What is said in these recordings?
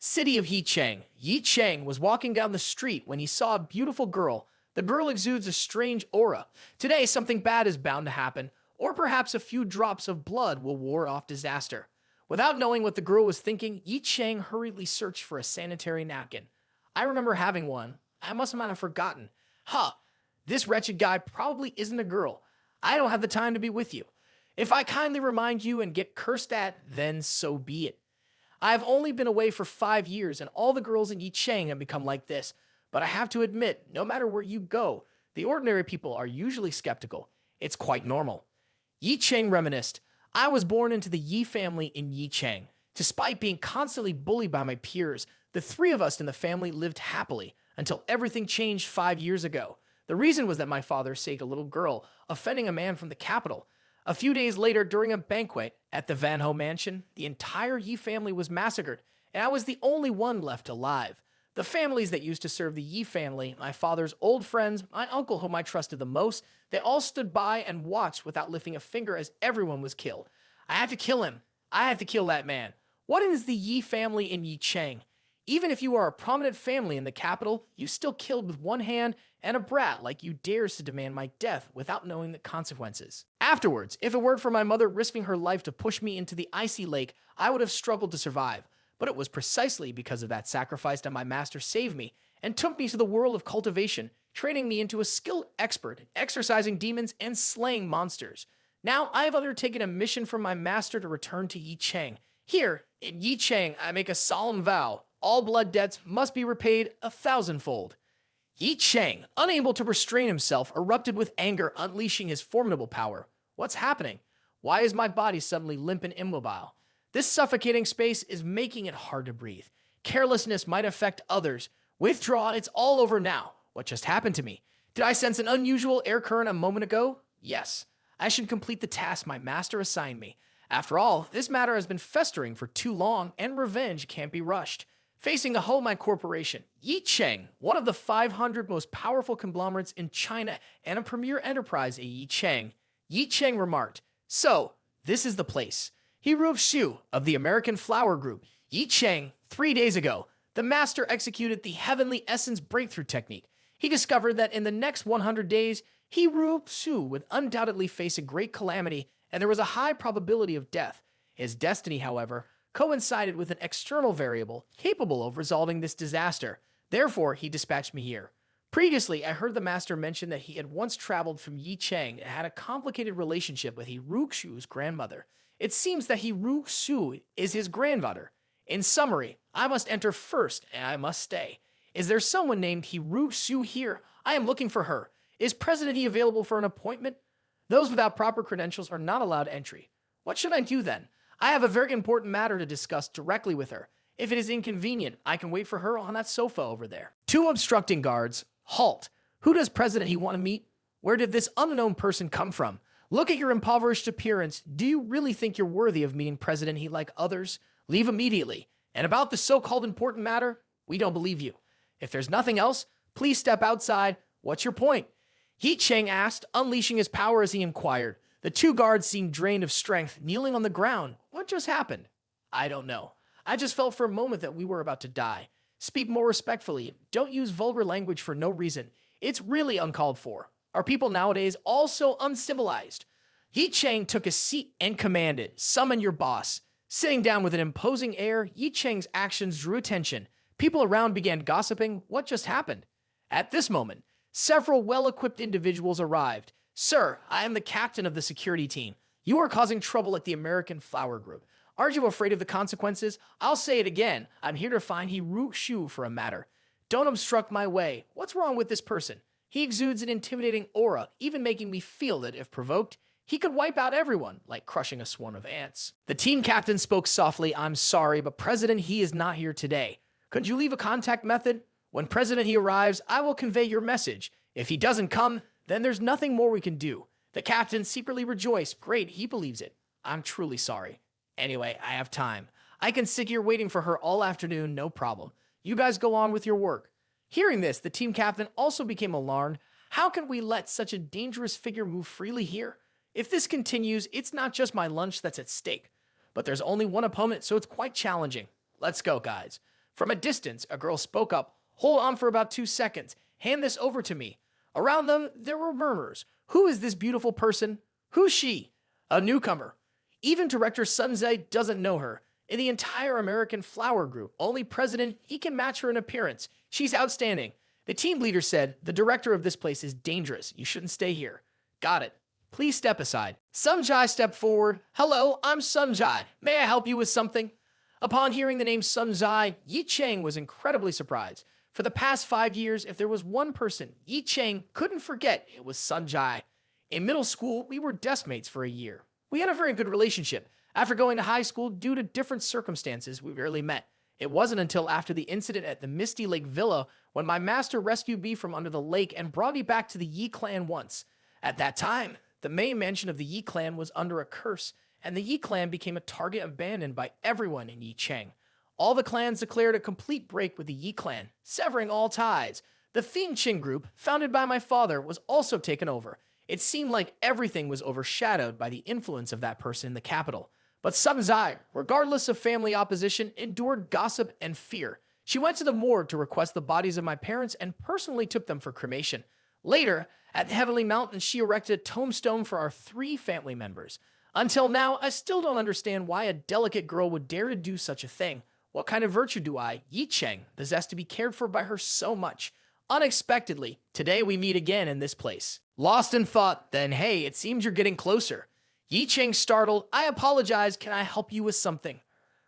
City of Ye Cheng. Ye Cheng was walking down the street when he saw a beautiful girl. The girl exudes a strange aura. Today, something bad is bound to happen, or perhaps a few drops of blood will ward off disaster. Without knowing what the girl was thinking, Ye Cheng hurriedly searched for a sanitary napkin. I remember having one. I must have forgotten. This wretched guy probably isn't a girl. I don't have the time to be with you. If I kindly remind you and get cursed at, then so be it. I have only been away for 5 years, and all the girls in Ye Cheng have become like this. But I have to admit, no matter where you go, the ordinary people are usually skeptical. It's quite normal. Ye Cheng reminisced. I was born into the Ye family in Ye Cheng. Despite being constantly bullied by my peers, the 3 of us in the family lived happily until everything changed 5 years ago. The reason was that my father saved a little girl, offending a man from the capital. A few days later, during a banquet at the Van Ho mansion, the entire Ye family was massacred, and I was the only one left alive. The families that used to serve the Ye family, my father's old friends, my uncle whom I trusted the most, they all stood by and watched without lifting a finger as everyone was killed. I had to kill him. I had to kill that man. What is the Ye family in Ye Cheng? Even if you are a prominent family in the capital, you still killed with one hand, and a brat like you dares to demand my death without knowing the consequences. Afterwards, if it weren't for my mother risking her life to push me into the icy lake, I would have struggled to survive. But it was precisely because of that sacrifice that my master saved me and took me to the world of cultivation, training me into a skilled expert in exorcising demons and slaying monsters. Now I have undertaken a mission from my master to return to Ye Cheng. Here, in Ye Cheng, I make a solemn vow. All blood debts must be repaid 1,000-fold. Ye Cheng, unable to restrain himself, erupted with anger, unleashing his formidable power. What's happening? Why is my body suddenly limp and immobile? This suffocating space is making it hard to breathe. Carelessness might affect others. Withdraw, it's all over now. What just happened to me? Did I sense an unusual air current a moment ago? Yes. I should complete the task my master assigned me. After all, this matter has been festering for too long, and revenge can't be rushed. Facing the Ho Mai Corporation, Ye Cheng, one of the 500 most powerful conglomerates in China and a premier enterprise at Ye Cheng remarked, "So, this is the place. He Shu of the American Flower Group, Ye Cheng, 3 days ago, the master executed the heavenly essence breakthrough technique. He discovered that in the next 100 days, He Shu would undoubtedly face a great calamity, and there was a high probability of death. His destiny, however, coincided with an external variable capable of resolving this disaster. Therefore, he dispatched me here. Previously, I heard the master mention that he had once traveled from Ye Cheng and had a complicated relationship with He Shu's grandmother. It seems that He Shu is his grandmother. In summary, I must enter first, and I must stay. Is there someone named He Shu here? I am looking for her. Is President He available for an appointment? Those without proper credentials are not allowed entry. What should I do then? I have a very important matter to discuss directly with her. If it is inconvenient, I can wait for her on that sofa over there." 2 obstructing guards. Halt. Who does President He want to meet? Where did this unknown person come from? Look at your impoverished appearance. Do you really think you're worthy of meeting President He like others? Leave immediately. And about the so-called important matter, we don't believe you. If there's nothing else, please step outside. What's your point? Ye Cheng asked, unleashing his power as he inquired. The 2 guards seemed drained of strength, kneeling on the ground. What just happened? I don't know. I just felt for a moment that we were about to die. Speak more respectfully. Don't use vulgar language for no reason. It's really uncalled for. Are people nowadays all so uncivilized? Ye Cheng took a seat and commanded, "Summon your boss." Sitting down with an imposing air, Ye Cheng's actions drew attention. People around began gossiping. What just happened? At this moment, several well-equipped individuals arrived. "Sir, I am the captain of the security team. You are causing trouble at the American Flower Group. Aren't you afraid of the consequences? I'll say it again. I'm here to find He Shu for a matter. Don't obstruct my way. What's wrong with this person? He exudes an intimidating aura, even making me feel that if provoked, he could wipe out everyone, like crushing a swarm of ants." The team captain spoke softly. "I'm sorry, but President He is not here today. Could you leave a contact method? When President He arrives, I will convey your message. If he doesn't come, then there's nothing more we can do." The captain secretly rejoiced. Great, he believes it. I'm truly sorry. Anyway, I have time. I can sit here waiting for her all afternoon, no problem. You guys go on with your work. Hearing this, the team captain also became alarmed. How can we let such a dangerous figure move freely here? If this continues, it's not just my lunch that's at stake. But there's only one opponent, so it's quite challenging. Let's go, guys. From a distance, a girl spoke up, "Hold on for about 2 seconds. Hand this over to me." Around them, there were murmurs. Who is this beautiful person? Who's she? A newcomer. Even director Sunzai doesn't know her. In the entire American Flower Group, only President he can match her in appearance. She's outstanding. The team leader said, "The director of this place is dangerous. You shouldn't stay here." Got it. Please step aside. Sunjai stepped forward. "Hello, I'm Sunjai. May I help you with something?" Upon hearing the name Sunjai, Ye Cheng was incredibly surprised. For the past 5 years, if there was one person Ye Cheng couldn't forget, it was Sunjai. In middle school, we were deskmates for a year. We had a very good relationship. After going to high school, due to different circumstances, we rarely met. It wasn't until after the incident at the Misty Lake Villa when my master rescued me from under the lake and brought me back to the Yi clan once. At that time, the main mansion of the Yi clan was under a curse, and the Yi clan became a target abandoned by everyone in Ye Cheng. All the clans declared a complete break with the Yi clan, severing all ties. The Thien Chin group, founded by my father, was also taken over. It seemed like everything was overshadowed by the influence of that person in the capital. But Sun Zai, regardless of family opposition, endured gossip and fear. She went to the morgue to request the bodies of my parents and personally took them for cremation. Later, at the Heavenly Mountain, she erected a tombstone for our 3 family members. Until now, I still don't understand why a delicate girl would dare to do such a thing. What kind of virtue do I, Ye Cheng, possess to be cared for by her so much? Unexpectedly, today we meet again in this place. Lost in thought, then hey, it seems you're getting closer. Ye Cheng startled. "I apologize, can I help you with something?"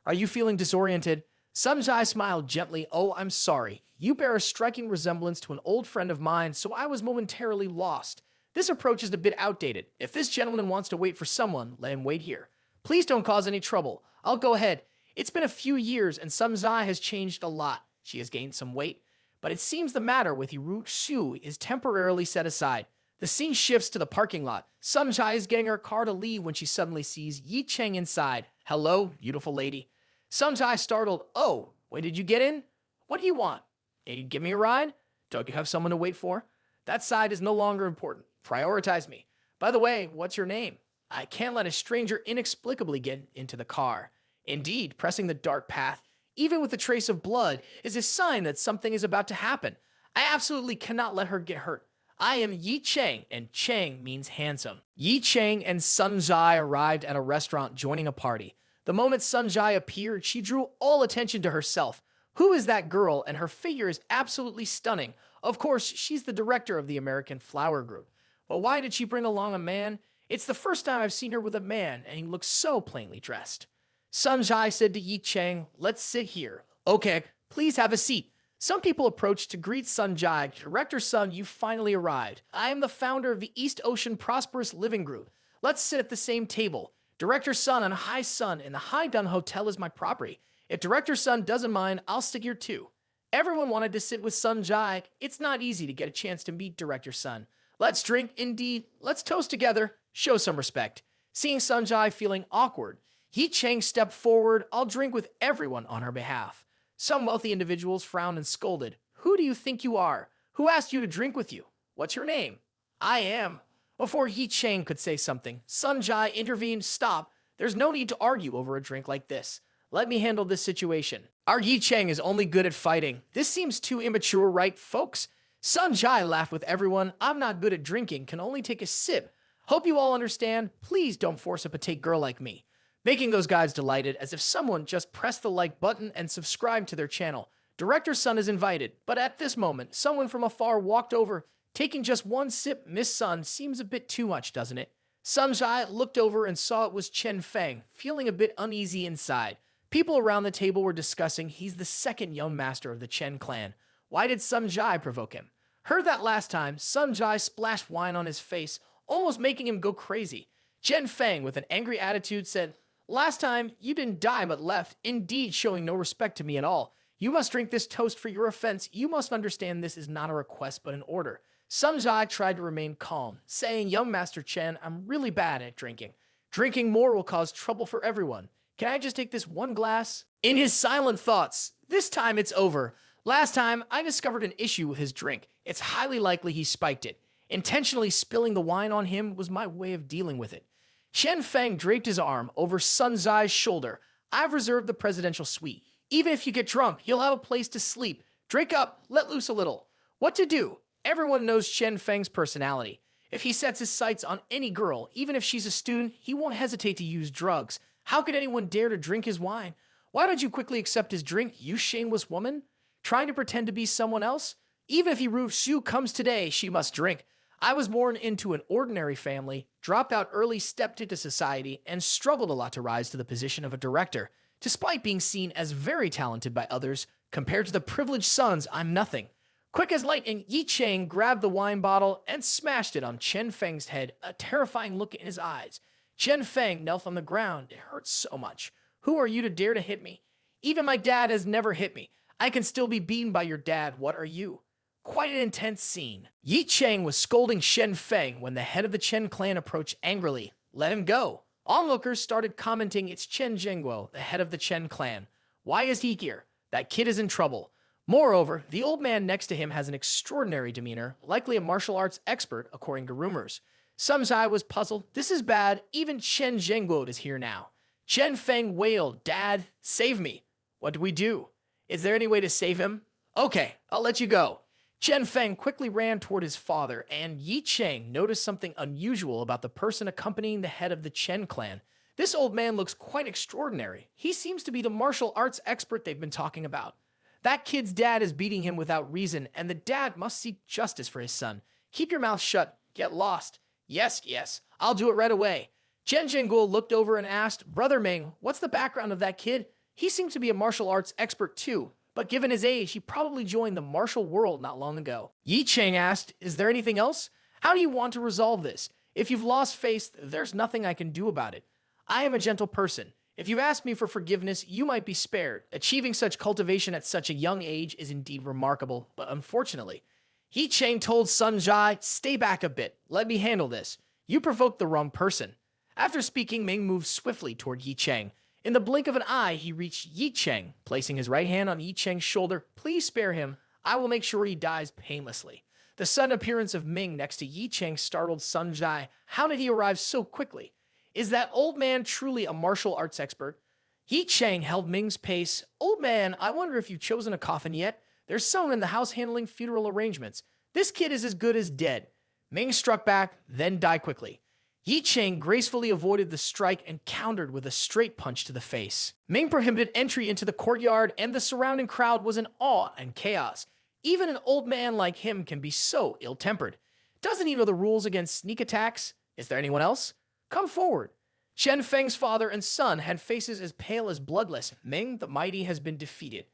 "Are you feeling disoriented?" Sunjai smiled gently. "Oh, I'm sorry. You bear a striking resemblance to an old friend of mine, so I was momentarily lost. This approach is a bit outdated. If this gentleman wants to wait for someone, let him wait here. Please don't cause any trouble. I'll go ahead. It's been a few years, and Sunjai has changed a lot. She has gained some weight. But it seems the matter with Yiru Shu is temporarily set aside. The scene shifts to the parking lot. Sunjai is getting her car to leave when she suddenly sees Ye Cheng inside. "Hello, beautiful lady." Sunjai startled. "Oh, when did you get in? What do you want? You give me a ride? Don't you have someone to wait for?" "That side is no longer important. Prioritize me. By the way, what's your name?" "I can't let a stranger inexplicably get into the car." Indeed, pressing the dark path, even with a trace of blood, is a sign that something is about to happen. I absolutely cannot let her get hurt. I am Ye Cheng, and Cheng means handsome. Ye Cheng and Sunjai arrived at a restaurant joining a party. The moment Sunjai appeared, she drew all attention to herself. Who is that girl? And her figure is absolutely stunning. Of course, she's the director of the American Flower Group. But why did she bring along a man? It's the first time I've seen her with a man, and he looks so plainly dressed. Sunjai said to Ye Cheng, "Let's sit here." "Okay, please have a seat." Some people approached to greet Sunjai. "Director Sun, you finally arrived. I am the founder of the East Ocean Prosperous Living Group. Let's sit at the same table. Director Sun and Hai Sun in the Hai Dun Hotel is my property. If Director Sun doesn't mind, I'll stick here too." Everyone wanted to sit with Sunjai. It's not easy to get a chance to meet Director Sun. "Let's drink, indeed. Let's toast together. Show some respect." Seeing Sunjai feeling awkward, Ye Cheng stepped forward. "I'll drink with everyone on her behalf." Some wealthy individuals frowned and scolded. "Who do you think you are? Who asked you to drink with you? What's your name?" "I am." Before Ye Cheng could say something, Sunjai intervened. "Stop. There's no need to argue over a drink like this. Let me handle this situation. Our Ye Cheng is only good at fighting. This seems too immature, right, folks?" Sunjai laughed with everyone. "I'm not good at drinking, can only take a sip. Hope you all understand. Please don't force a petite girl like me." Making those guys delighted, as if someone just pressed the like button and subscribed to their channel. Director Sun is invited, but at this moment, someone from afar walked over. Taking just one sip, Miss Sun seems a bit too much, doesn't it? Sunjai looked over and saw it was Chen Feng, feeling a bit uneasy inside. People around the table were discussing he's the second young master of the Chen clan. Why did Sunjai provoke him? Heard that last time, Sunjai splashed wine on his face, almost making him go crazy. Chen Feng, with an angry attitude, said, "Last time, you didn't die but left, indeed showing no respect to me at all. You must drink this toast for your offense. You must understand this is not a request but an order." Sunjai tried to remain calm, saying, "Young Master Chen, I'm really bad at drinking. Drinking more will cause trouble for everyone. Can I just take this one glass?" In his silent thoughts, "This time it's over. Last time, I discovered an issue with his drink. It's highly likely he spiked it. Intentionally spilling the wine on him was my way of dealing with it." Chen Feng draped his arm over Sunjai's shoulder. "I've reserved the presidential suite. Even if you get drunk, you'll have a place to sleep. Drink up, let loose a little. What to do? Everyone knows Chen Feng's personality. If he sets his sights on any girl, even if she's a student, he won't hesitate to use drugs. How could anyone dare to drink his wine? Why don't you quickly accept his drink, you shameless woman? Trying to pretend to be someone else? Even if he Ru Shu comes today, she must drink. I was born into an ordinary family, dropped out early, stepped into society, and struggled a lot to rise to the position of a director. Despite being seen as very talented by others, compared to the privileged sons, I'm nothing. Quick as lightning, Ye Cheng grabbed the wine bottle and smashed it on Chen Feng's head, a terrifying look in his eyes. Chen Feng knelt on the ground. It hurt so much. Who are you to dare to hit me? Even my dad has never hit me. I can still be beaten by your dad. What are you? Quite an intense scene. Ye Cheng was scolding Chen Feng when the head of the Chen clan approached angrily. Let him go. Onlookers started commenting it's Chen Zhengguo, the head of the Chen clan. Why is he here? That kid is in trouble. Moreover, the old man next to him has an extraordinary demeanor, likely a martial arts expert, according to rumors. Some Zai was puzzled. This is bad. Even Chen Zhengguo is here now. Chen Feng wailed, Dad, save me. What do we do? Is there any way to save him? Okay, I'll let you go. Chen Feng quickly ran toward his father, and Ye Cheng noticed something unusual about the person accompanying the head of the Chen clan. This old man looks quite extraordinary. He seems to be the martial arts expert they've been talking about. That kid's dad is beating him without reason, and the dad must seek justice for his son. Keep your mouth shut. Get lost. Yes, I'll do it right away. Chen Zhengguo looked over and asked, Brother Ming, what's the background of that kid? He seems to be a martial arts expert too, but given his age, he probably joined the martial world not long ago. Ye Cheng asked, is there anything else? How do you want to resolve this? If you've lost faith, there's nothing I can do about it. I am a gentle person. If you ask me for forgiveness, you might be spared. Achieving such cultivation at such a young age is indeed remarkable, but unfortunately, Ye Cheng told Sun Jai, stay back a bit. Let me handle this. You provoked the wrong person. After speaking, Ming moved swiftly toward Ye Cheng. In the blink of an eye, he reached Ye Cheng, placing his right hand on Ye Cheng's shoulder. Please spare him. I will make sure he dies painlessly. The sudden appearance of Ming next to Ye Cheng startled Sun Jai. How did he arrive so quickly? Is that old man truly a martial arts expert? Ye Cheng held Ming's pace. Old man, I wonder if you've chosen a coffin yet. There's someone in the house handling funeral arrangements. This kid is as good as dead. Ming struck back, then died quickly. Ye Cheng gracefully avoided the strike and countered with a straight punch to the face. Ming prohibited entry into the courtyard, and the surrounding crowd was in awe and chaos. Even an old man like him can be so ill-tempered. Doesn't he know the rules against sneak attacks? Is there anyone else? Come forward. Chen Feng's father and son had faces as pale as bloodless. Ming, the mighty, has been defeated.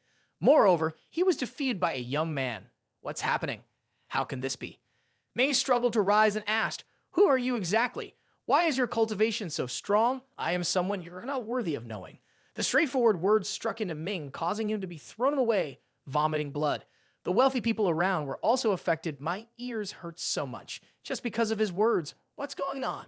Moreover, he was defeated by a young man. What's happening? How can this be? Ming struggled to rise and asked, who are you exactly? Why is your cultivation so strong? I am someone you're not worthy of knowing. The straightforward words struck into Ming, causing him to be thrown away, vomiting blood. The wealthy people around were also affected. My ears hurt so much, just because of his words. What's going on?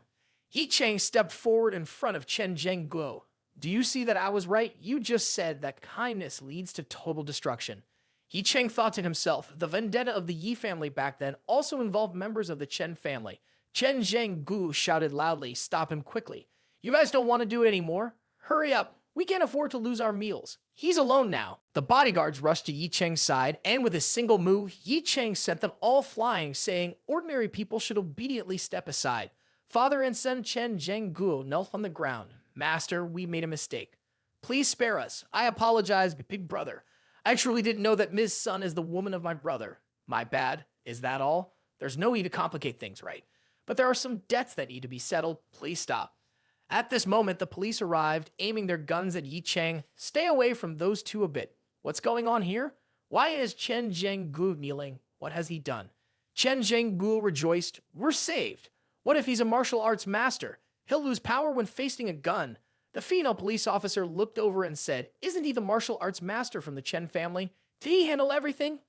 Ye Cheng stepped forward in front of Chen Zhengguo. Do you see that I was right? You just said that kindness leads to total destruction. Ye Cheng thought to himself, the vendetta of the Yi family back then also involved members of the Chen family. Chen Zhengguo shouted loudly, stop him quickly. You guys don't want to do it anymore? Hurry up. We can't afford to lose our meals. He's alone now. The bodyguards rushed to Ye Cheng's side, and with a single move, Ye Cheng sent them all flying, saying ordinary people should obediently step aside. Father and son Chen Zhengguo knelt on the ground. Master, we made a mistake. Please spare us. I apologize, big brother. I truly didn't know that Ms. Sun is the woman of my brother. My bad. Is that all? There's no need to complicate things, right? But there are some debts that need to be settled. Please stop. At this moment, the police arrived, aiming their guns at Ye Cheng. Stay away from those two a bit. What's going on here? Why is Chen Zhengguo kneeling? What has he done? Chen Zhengguo rejoiced. We're saved. What if he's a martial arts master? He'll lose power when facing a gun. The female police officer looked over and said, isn't he the martial arts master from the Chen family? Did he handle everything?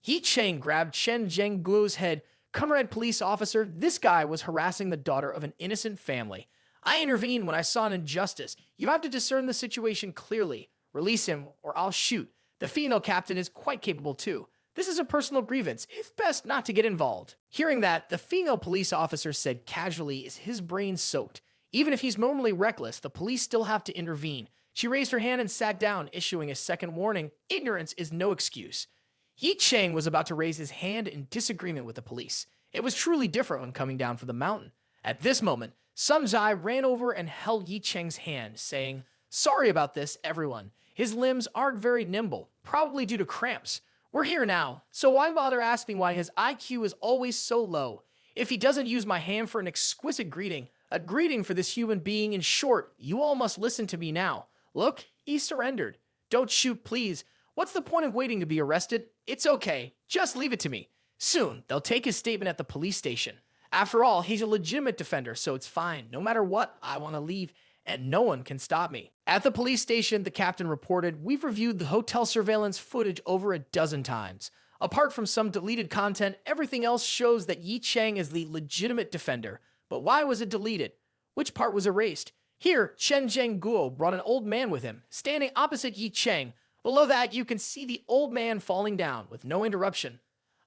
Ye Cheng grabbed Chen Zhengguo's head. Comrade police officer, this guy was harassing the daughter of an innocent family. I intervened when I saw an injustice. You have to discern the situation clearly. Release him, or I'll shoot. The female captain is quite capable too. This is a personal grievance. It's best not to get involved. Hearing that, the female police officer said casually, is his brain soaked? Even if he's normally reckless, the police still have to intervene. She raised her hand and sat down, issuing a second warning. Ignorance is no excuse. Ye Cheng was about to raise his hand in disagreement with the police. It was truly different when coming down from the mountain. At this moment, Sun Zai ran over and held Ye Cheng's hand, saying, "Sorry about this, everyone. His limbs aren't very nimble, probably due to cramps. We're here now, so why bother asking why his IQ is always so low? If he doesn't use my hand for an exquisite greeting, a greeting for this human being, in short, you all must listen to me now. Look, he surrendered. Don't shoot, please. What's the point of waiting to be arrested? It's okay. Just leave it to me. Soon, they'll take his statement at the police station. After all, he's a legitimate defender, so it's fine. No matter what, I want to leave, and no one can stop me." At the police station, the captain reported, "We've reviewed the hotel surveillance footage over a dozen times. Apart from some deleted content, everything else shows that Ye Cheng is the legitimate defender. But why was it deleted? Which part was erased? Here, Chen Zhengguo brought an old man with him, standing opposite Ye Cheng. Below that, you can see the old man falling down with no interruption.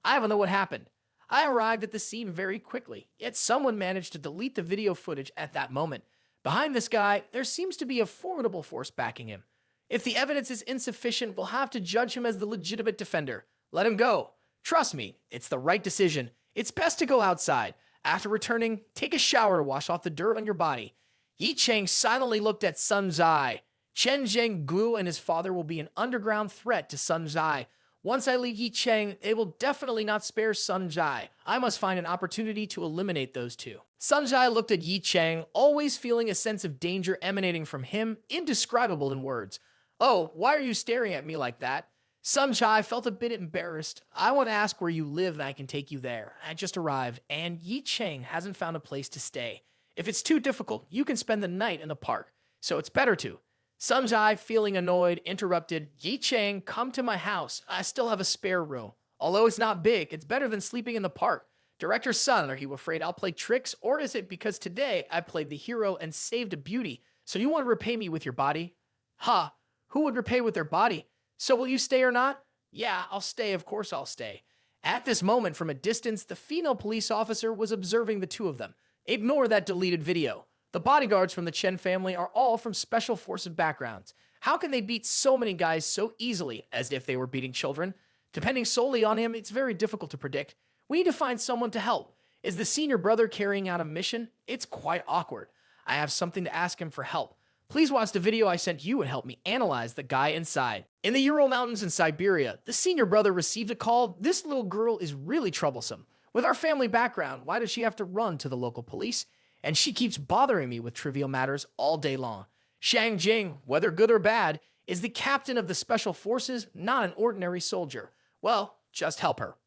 I don't know what happened. I arrived at the scene very quickly, yet someone managed to delete the video footage at that moment. Behind this guy, there seems to be a formidable force backing him. If the evidence is insufficient, we'll have to judge him as the legitimate defender. Let him go. Trust me, it's the right decision. It's best to go outside. After returning, take a shower to wash off the dirt on your body." Ye Cheng silently looked at Sun Zai. Chen Zhengguo and his father will be an underground threat to Sun Zai. Once I leave Ye Cheng, they will definitely not spare Sun Zai. I must find an opportunity to eliminate those two. Sun Zai looked at Ye Cheng, always feeling a sense of danger emanating from him, indescribable in words. "Oh, why are you staring at me like that?" Sun Zai felt a bit embarrassed. "I want to ask where you live and I can take you there. I just arrived, and Ye Cheng hasn't found a place to stay. If it's too difficult, you can spend the night in the park, so it's better to." Sun Zai, feeling annoyed, interrupted, "Ye Cheng, come to my house. I still have a spare room. Although it's not big, it's better than sleeping in the park. Director Sun, are you afraid I'll play tricks, or is it because today I played the hero and saved a beauty, so you want to repay me with your body?" "Ha, who would repay with their body? So will you stay or not?" "Yeah, I'll stay, of course I'll stay." At this moment, from a distance, the female police officer was observing the two of them. Ignore that deleted video. The bodyguards from the Chen family are all from special forces backgrounds. How can they beat so many guys so easily, as if they were beating children? Depending solely on him, it's very difficult to predict. We need to find someone to help. Is the senior brother carrying out a mission? It's quite awkward. I have something to ask him for help. Please watch the video I sent you and help me analyze the guy inside. In the Ural Mountains in Siberia, the senior brother received a call. "This little girl is really troublesome. With our family background, why does she have to run to the local police? And she keeps bothering me with trivial matters all day long." Shang Jing, whether good or bad, is the captain of the special forces, not an ordinary soldier. Well, just help her.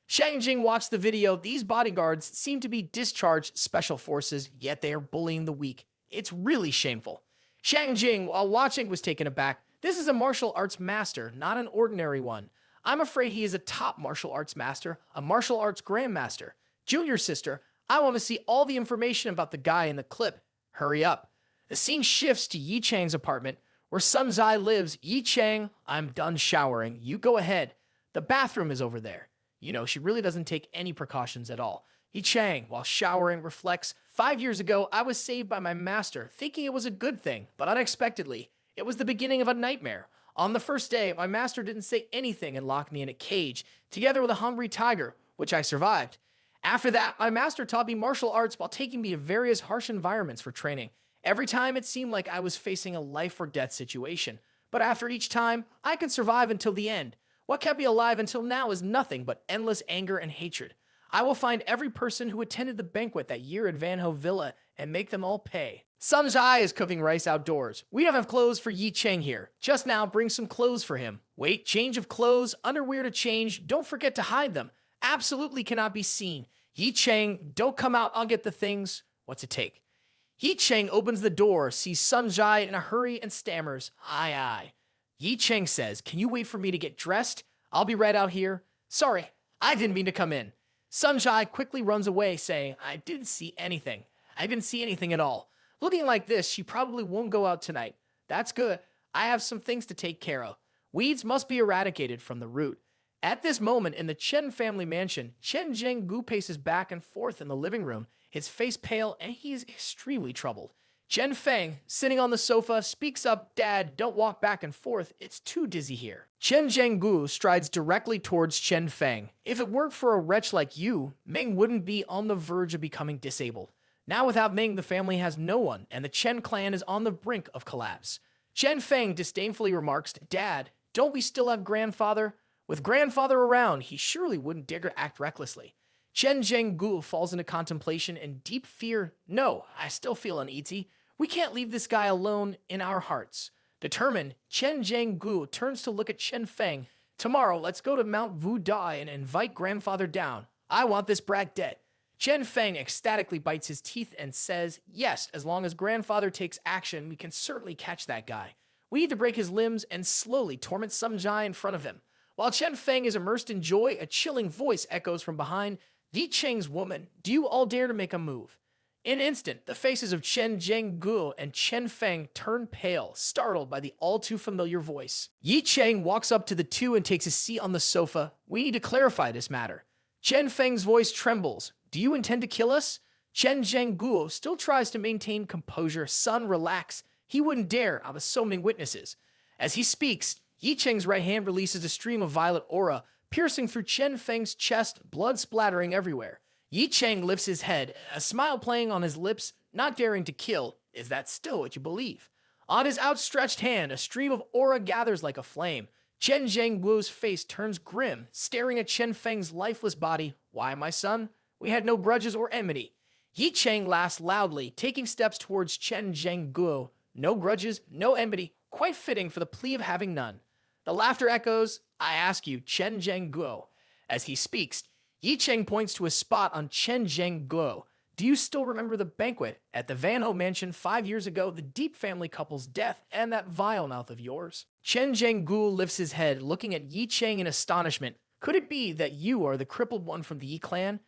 Shang Jing watched the video. These bodyguards seem to be discharged special forces, yet they are bullying the weak. It's really shameful. Shang Jing, while watching, was taken aback. This is a martial arts master, not an ordinary one. I'm afraid he is a top martial arts master, a martial arts grandmaster. Junior sister, I want to see all the information about the guy in the clip. Hurry up. The scene shifts to Ye Cheng's apartment, where Sun Zai lives. "Ye Cheng, I'm done showering. You go ahead. The bathroom is over there." You know, she really doesn't take any precautions at all. Ye Cheng, while showering, reflects, 5 years ago, I was saved by my master, thinking it was a good thing, but unexpectedly, it was the beginning of a nightmare. On the first day, my master didn't say anything and locked me in a cage, together with a hungry tiger, which I survived. After that, my master taught me martial arts while taking me to various harsh environments for training. Every time it seemed like I was facing a life or death situation, but after each time, I could survive until the end. What kept me alive until now is nothing but endless anger and hatred. I will find every person who attended the banquet that year at Van Ho Villa and make them all pay. Sun Zai is cooking rice outdoors. We don't have clothes for Ye Cheng here. Just now, bring some clothes for him. Wait, change of clothes, underwear to change. Don't forget to hide them. Absolutely cannot be seen. Ye Cheng, don't come out, I'll get the things. What's it take? Ye Cheng opens the door, sees Sun Zai in a hurry and stammers, "Aye, aye." Ye Cheng says, "Can you wait for me to get dressed? I'll be right out here." "Sorry, I didn't mean to come in." Sun Zai quickly runs away, saying, I didn't see anything at all. Looking like this, she probably won't go out tonight. That's good. I have some things to take care of. Weeds must be eradicated from the root. At this moment, in the Chen family mansion, Chen Zhenggu paces back and forth in the living room, his face pale, and he is extremely troubled. Chen Feng, sitting on the sofa, speaks up, "Dad, don't walk back and forth. It's too dizzy here." Chen Zhenggu strides directly towards Chen Feng. "If it weren't for a wretch like you, Ming wouldn't be on the verge of becoming disabled. Now without Ming, the family has no one, and the Chen clan is on the brink of collapse." Chen Feng disdainfully remarks, "Dad, don't we still have grandfather? With grandfather around, he surely wouldn't dare to act recklessly." Chen Zhenggu falls into contemplation and deep fear. "No, I still feel uneasy. We can't leave this guy alone in our hearts." Determined, Chen Zhenggu turns to look at Chen Feng. "Tomorrow, let's go to Mount Vu Dai and invite grandfather down. I want this brat dead." Chen Feng ecstatically bites his teeth and says, "Yes, as long as grandfather takes action, we can certainly catch that guy. We need to break his limbs and slowly torment some guy in front of him." While Chen Feng is immersed in joy, a chilling voice echoes from behind. "Ye Cheng's woman, do you all dare to make a move?" In an instant, the faces of Chen Zhenggu and Chen Feng turn pale, startled by the all-too-familiar voice. Ye Cheng walks up to the two and takes a seat on the sofa. "We need to clarify this matter." Chen Feng's voice trembles. "Do you intend to kill us?" Chen Zhenggu still tries to maintain composure. "Son, relax. He wouldn't dare out of so many witnesses." As he speaks, Ye Cheng's right hand releases a stream of violet aura, piercing through Chen Feng's chest, blood splattering everywhere. Ye Cheng lifts his head, a smile playing on his lips, not daring to kill. "Is that still what you believe?" On his outstretched hand, a stream of aura gathers like a flame. Chen Zhengguo's face turns grim, staring at Chen Feng's lifeless body. "Why, my son? We had no grudges or enmity." Ye Cheng laughs loudly, taking steps towards Chen Zhengguo. "No grudges, no enmity, quite fitting for the plea of having none." The laughter echoes. "I ask you, Chen Zhengguo." As he speaks, Ye Cheng points to a spot on Chen Zhengguo. "Do you still remember the banquet at the Van Ho mansion 5 years ago, the deep family couple's death, and that vile mouth of yours?" Chen Zhenggu lifts his head, looking at Ye Cheng in astonishment. "Could it be that you are the crippled one from the Yi clan?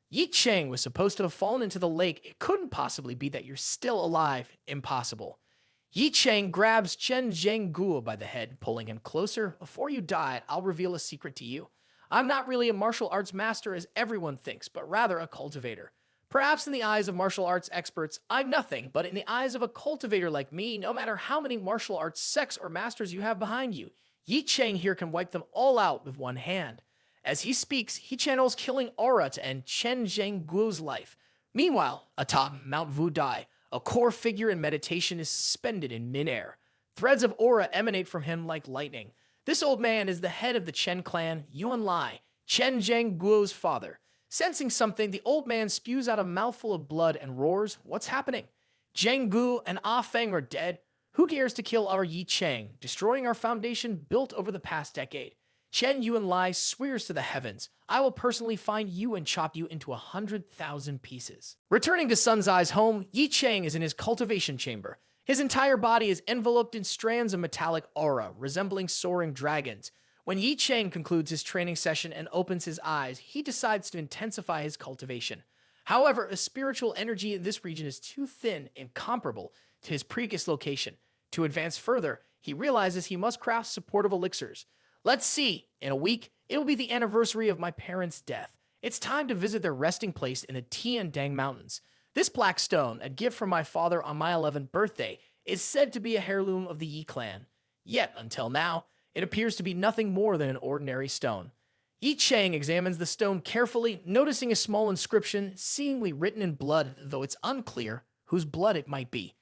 Ye Cheng was supposed to have fallen into the lake. It couldn't possibly be that you're still alive. Impossible." Ye Cheng grabs Chen Zhengguo by the head, pulling him closer. "Before you die, I'll reveal a secret to you. I'm not really a martial arts master as everyone thinks, but rather a cultivator. Perhaps in the eyes of martial arts experts, I'm nothing, but in the eyes of a cultivator like me, no matter how many martial arts sects or masters you have behind you, Ye Cheng here can wipe them all out with one hand." As he speaks, he channels killing aura to end Chen Zhengguo's life. Meanwhile, atop Mount Vu Dai, a core figure in meditation is suspended in midair. Threads of aura emanate from him like lightning. This old man is the head of the Chen clan, Yuan Lai, Chen Zhengguo's father. Sensing something, the old man spews out a mouthful of blood and roars, "What's happening? Zhenggu and Ah Feng are dead. Who dares to kill our Yi Cheng, destroying our foundation built over the past decade?" Chen Yuan Lai swears to the heavens, "I will personally find you and chop you into 100,000 pieces." Returning to Sunzai's home, Yi Cheng is in his cultivation chamber. His entire body is enveloped in strands of metallic aura, resembling soaring dragons. When Ye Cheng concludes his training session and opens his eyes, he decides to intensify his cultivation. However, the spiritual energy in this region is too thin and comparable to his previous location. To advance further, he realizes he must craft supportive elixirs. "Let's see. In a week, it will be the anniversary of my parents' death. It's time to visit their resting place in the Tiandang Mountains. This black stone, a gift from my father on my 11th birthday, is said to be a heirloom of the Yi clan. Yet, until now, it appears to be nothing more than an ordinary stone." Ye Cheng examines the stone carefully, noticing a small inscription, seemingly written in blood, though it's unclear whose blood it might be.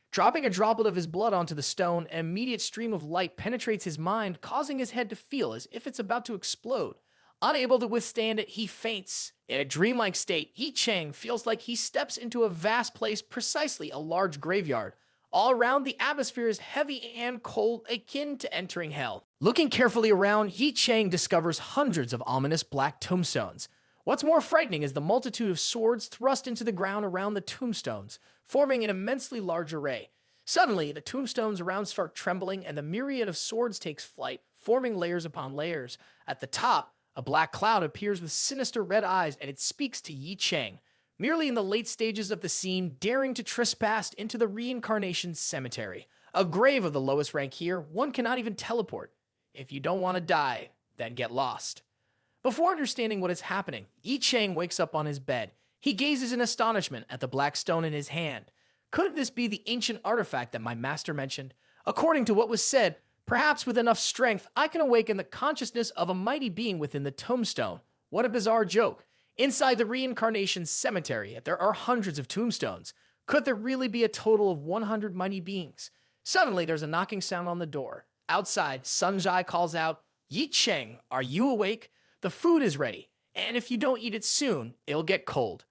Dropping a droplet of his blood onto the stone, an immediate stream of light penetrates his mind, causing his head to feel as if it's about to explode. Unable to withstand it, he faints. In a dreamlike state, Ye Cheng feels like he steps into a vast place, precisely a large graveyard. All around, the atmosphere is heavy and cold, akin to entering hell. Looking carefully around, Ye Cheng discovers hundreds of ominous black tombstones. What's more frightening is the multitude of swords thrust into the ground around the tombstones, forming an immensely large array. Suddenly, the tombstones around start trembling, and the myriad of swords takes flight, forming layers upon layers. At the top, a black cloud appears with sinister red eyes, and it speaks to Ye Cheng. Merely in the late stages of the scene, daring to trespass into the reincarnation cemetery. A grave of the lowest rank here, one cannot even teleport. If you don't want to die, then get lost. Before understanding what is happening, Ye Cheng wakes up on his bed. He gazes in astonishment at the black stone in his hand. Couldn't this be the ancient artifact that my master mentioned? According to what was said, perhaps with enough strength, I can awaken the consciousness of a mighty being within the tombstone. What a bizarre joke. Inside the reincarnation cemetery, there are hundreds of tombstones. Could there really be a total of 100 mighty beings? Suddenly, there's a knocking sound on the door. Outside, Sunjai calls out, "Ye Cheng, are you awake? The food is ready, and if you don't eat it soon, it'll get cold."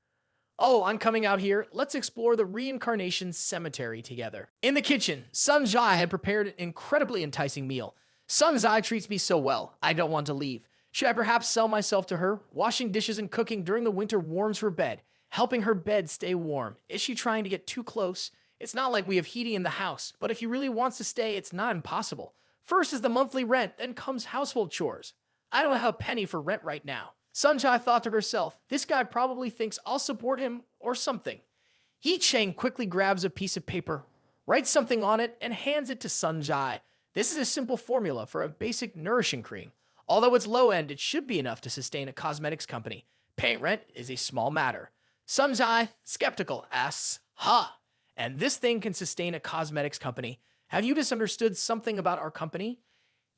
"Oh, I'm coming out here. Let's explore the reincarnation cemetery together." In the kitchen, Sunjai had prepared an incredibly enticing meal. Sunjai treats me so well, I don't want to leave. Should I perhaps sell myself to her? Washing dishes and cooking during the winter warms her bed, helping her bed stay warm. Is she trying to get too close? It's not like we have heating in the house, but if he really wants to stay, it's not impossible. First is the monthly rent, then comes household chores. I don't have a penny for rent right now. Sunjai thought to herself, this guy probably thinks I'll support him or something. Ye Cheng quickly grabs a piece of paper, writes something on it, and hands it to Sunjai. This is a simple formula for a basic nourishing cream. Although it's low end, it should be enough to sustain a cosmetics company. Paying rent is a small matter. Sunjai, skeptical, asks, and this thing can sustain a cosmetics company. Have you misunderstood something about our company?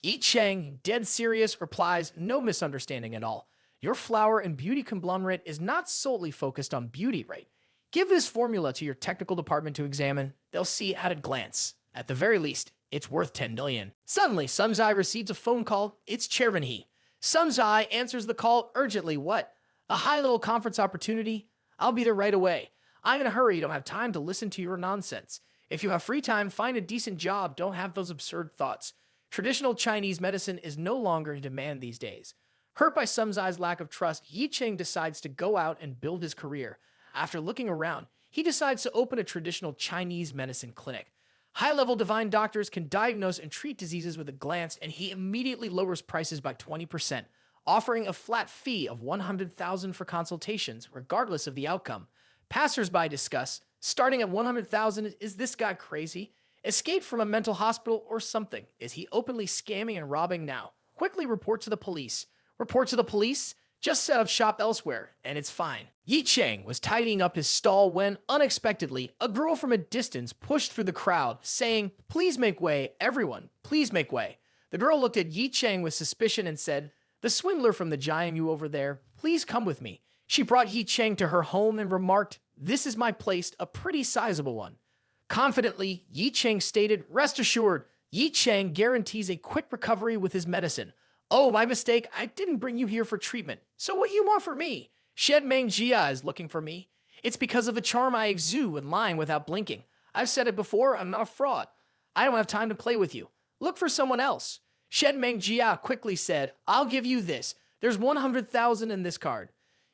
Ye Cheng, dead serious, replies, no misunderstanding at all. Your flower and beauty conglomerate is not solely focused on beauty, right? Give this formula to your technical department to examine. They'll see at a glance. At the very least, it's worth 10 million. Suddenly, Sunjai receives a phone call. It's Chairman He. Sunjai answers the call urgently. What? A high-level conference opportunity? I'll be there right away. I'm in a hurry. Don't have time to listen to your nonsense. If you have free time, find a decent job. Don't have those absurd thoughts. Traditional Chinese medicine is no longer in demand these days. Hurt by Sunjai's lack of trust, Ye Cheng decides to go out and build his career. After looking around, he decides to open a traditional Chinese medicine clinic. High-level divine doctors can diagnose and treat diseases with a glance, and he immediately lowers prices by 20%, offering a flat fee of 100,000 for consultations, regardless of the outcome. Passers-by discuss, starting at 100,000, is this guy crazy? Escaped from a mental hospital or something? Is he openly scamming and robbing now? Quickly report to the police. Report to the police? Just set up shop elsewhere, and it's fine. Ye Cheng was tidying up his stall when, unexpectedly, a girl from a distance pushed through the crowd, saying, "Please make way, everyone, please make way." The girl looked at Ye Cheng with suspicion and said, "The swindler from the giant you over there, please come with me." She brought Ye Cheng to her home and remarked, "This is my place, a pretty sizable one." Confidently, Ye Cheng stated, "Rest assured, Ye Cheng guarantees a quick recovery with his medicine." "Oh, my mistake, I didn't bring you here for treatment. So what do you want for me?" "Shen Meng Jia is looking for me. It's because of the charm I exude when lying without blinking. I've said it before, I'm not a fraud. I don't have time to play with you. Look for someone else." Shen Meng Jia quickly said, "I'll give you this. There's 100,000 in this card."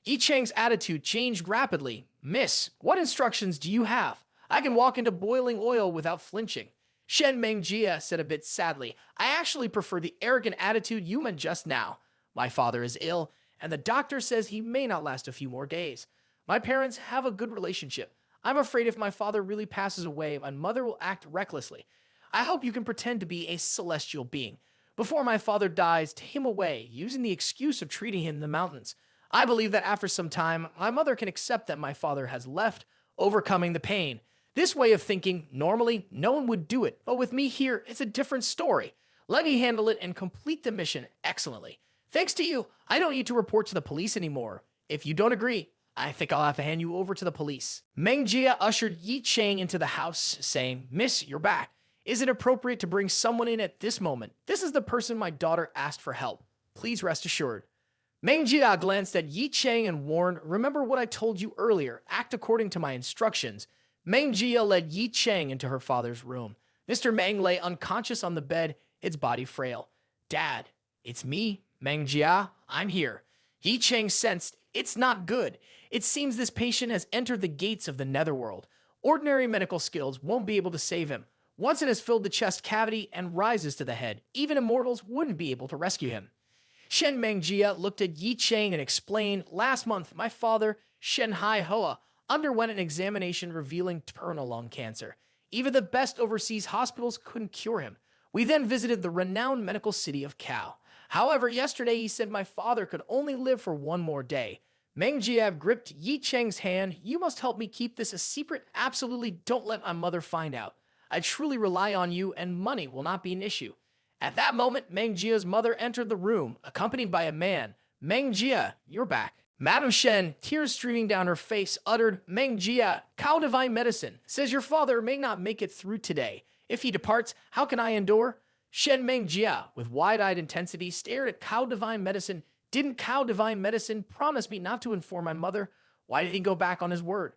Yi Cheng's attitude changed rapidly. "Miss, what instructions do you have? I can walk into boiling oil without flinching." Shen Meng Jia said a bit sadly, "I actually prefer the arrogant attitude you meant just now. My father is ill, and the doctor says he may not last a few more days. My parents have a good relationship. I'm afraid if my father really passes away, my mother will act recklessly. I hope you can pretend to be a celestial being. Before my father dies, take him away, using the excuse of treating him in the mountains. I believe that after some time, my mother can accept that my father has left, overcoming the pain. This way of thinking, normally, no one would do it, but with me here, it's a different story. Let me handle it and complete the mission excellently. Thanks to you, I don't need to report to the police anymore. If you don't agree, I think I'll have to hand you over to the police." Meng Jia ushered Ye Cheng into the house, saying, "Miss, you're back. Is it appropriate to bring someone in at this moment? This is the person my daughter asked for help. Please rest assured." Meng Jia glanced at Ye Cheng and warned, "Remember what I told you earlier. Act according to my instructions." Meng Jia led Ye Cheng into her father's room. Mr. Meng lay unconscious on the bed, his body frail. "Dad, it's me, Meng Jia. I'm here." Ye Cheng sensed it's not good. It seems this patient has entered the gates of the netherworld. Ordinary medical skills won't be able to save him. Once it has filled the chest cavity and rises to the head, even immortals wouldn't be able to rescue him. Shen Meng Jia looked at Ye Cheng and explained, "Last month, my father, Shen Hai Hoa, underwent an examination revealing terminal lung cancer. Even the best overseas hospitals couldn't cure him. We then visited the renowned medical city of Kao. However, yesterday he said my father could only live for one more day." Meng Jia gripped Ye Cheng's hand. You must help me keep this a secret. Absolutely don't let my mother find out. I truly rely on you and money will not be an issue. At that moment, Meng Jia's mother entered the room, accompanied by a man. Meng Jia, you're back. Madame Shen, tears streaming down her face, uttered, Meng Jia, cow divine medicine, says your father may not make it through today. If he departs, how can I endure? Shen Meng Jia, with wide-eyed intensity, stared at cow divine medicine. Didn't cow divine medicine promise me not to inform my mother? Why did he go back on his word?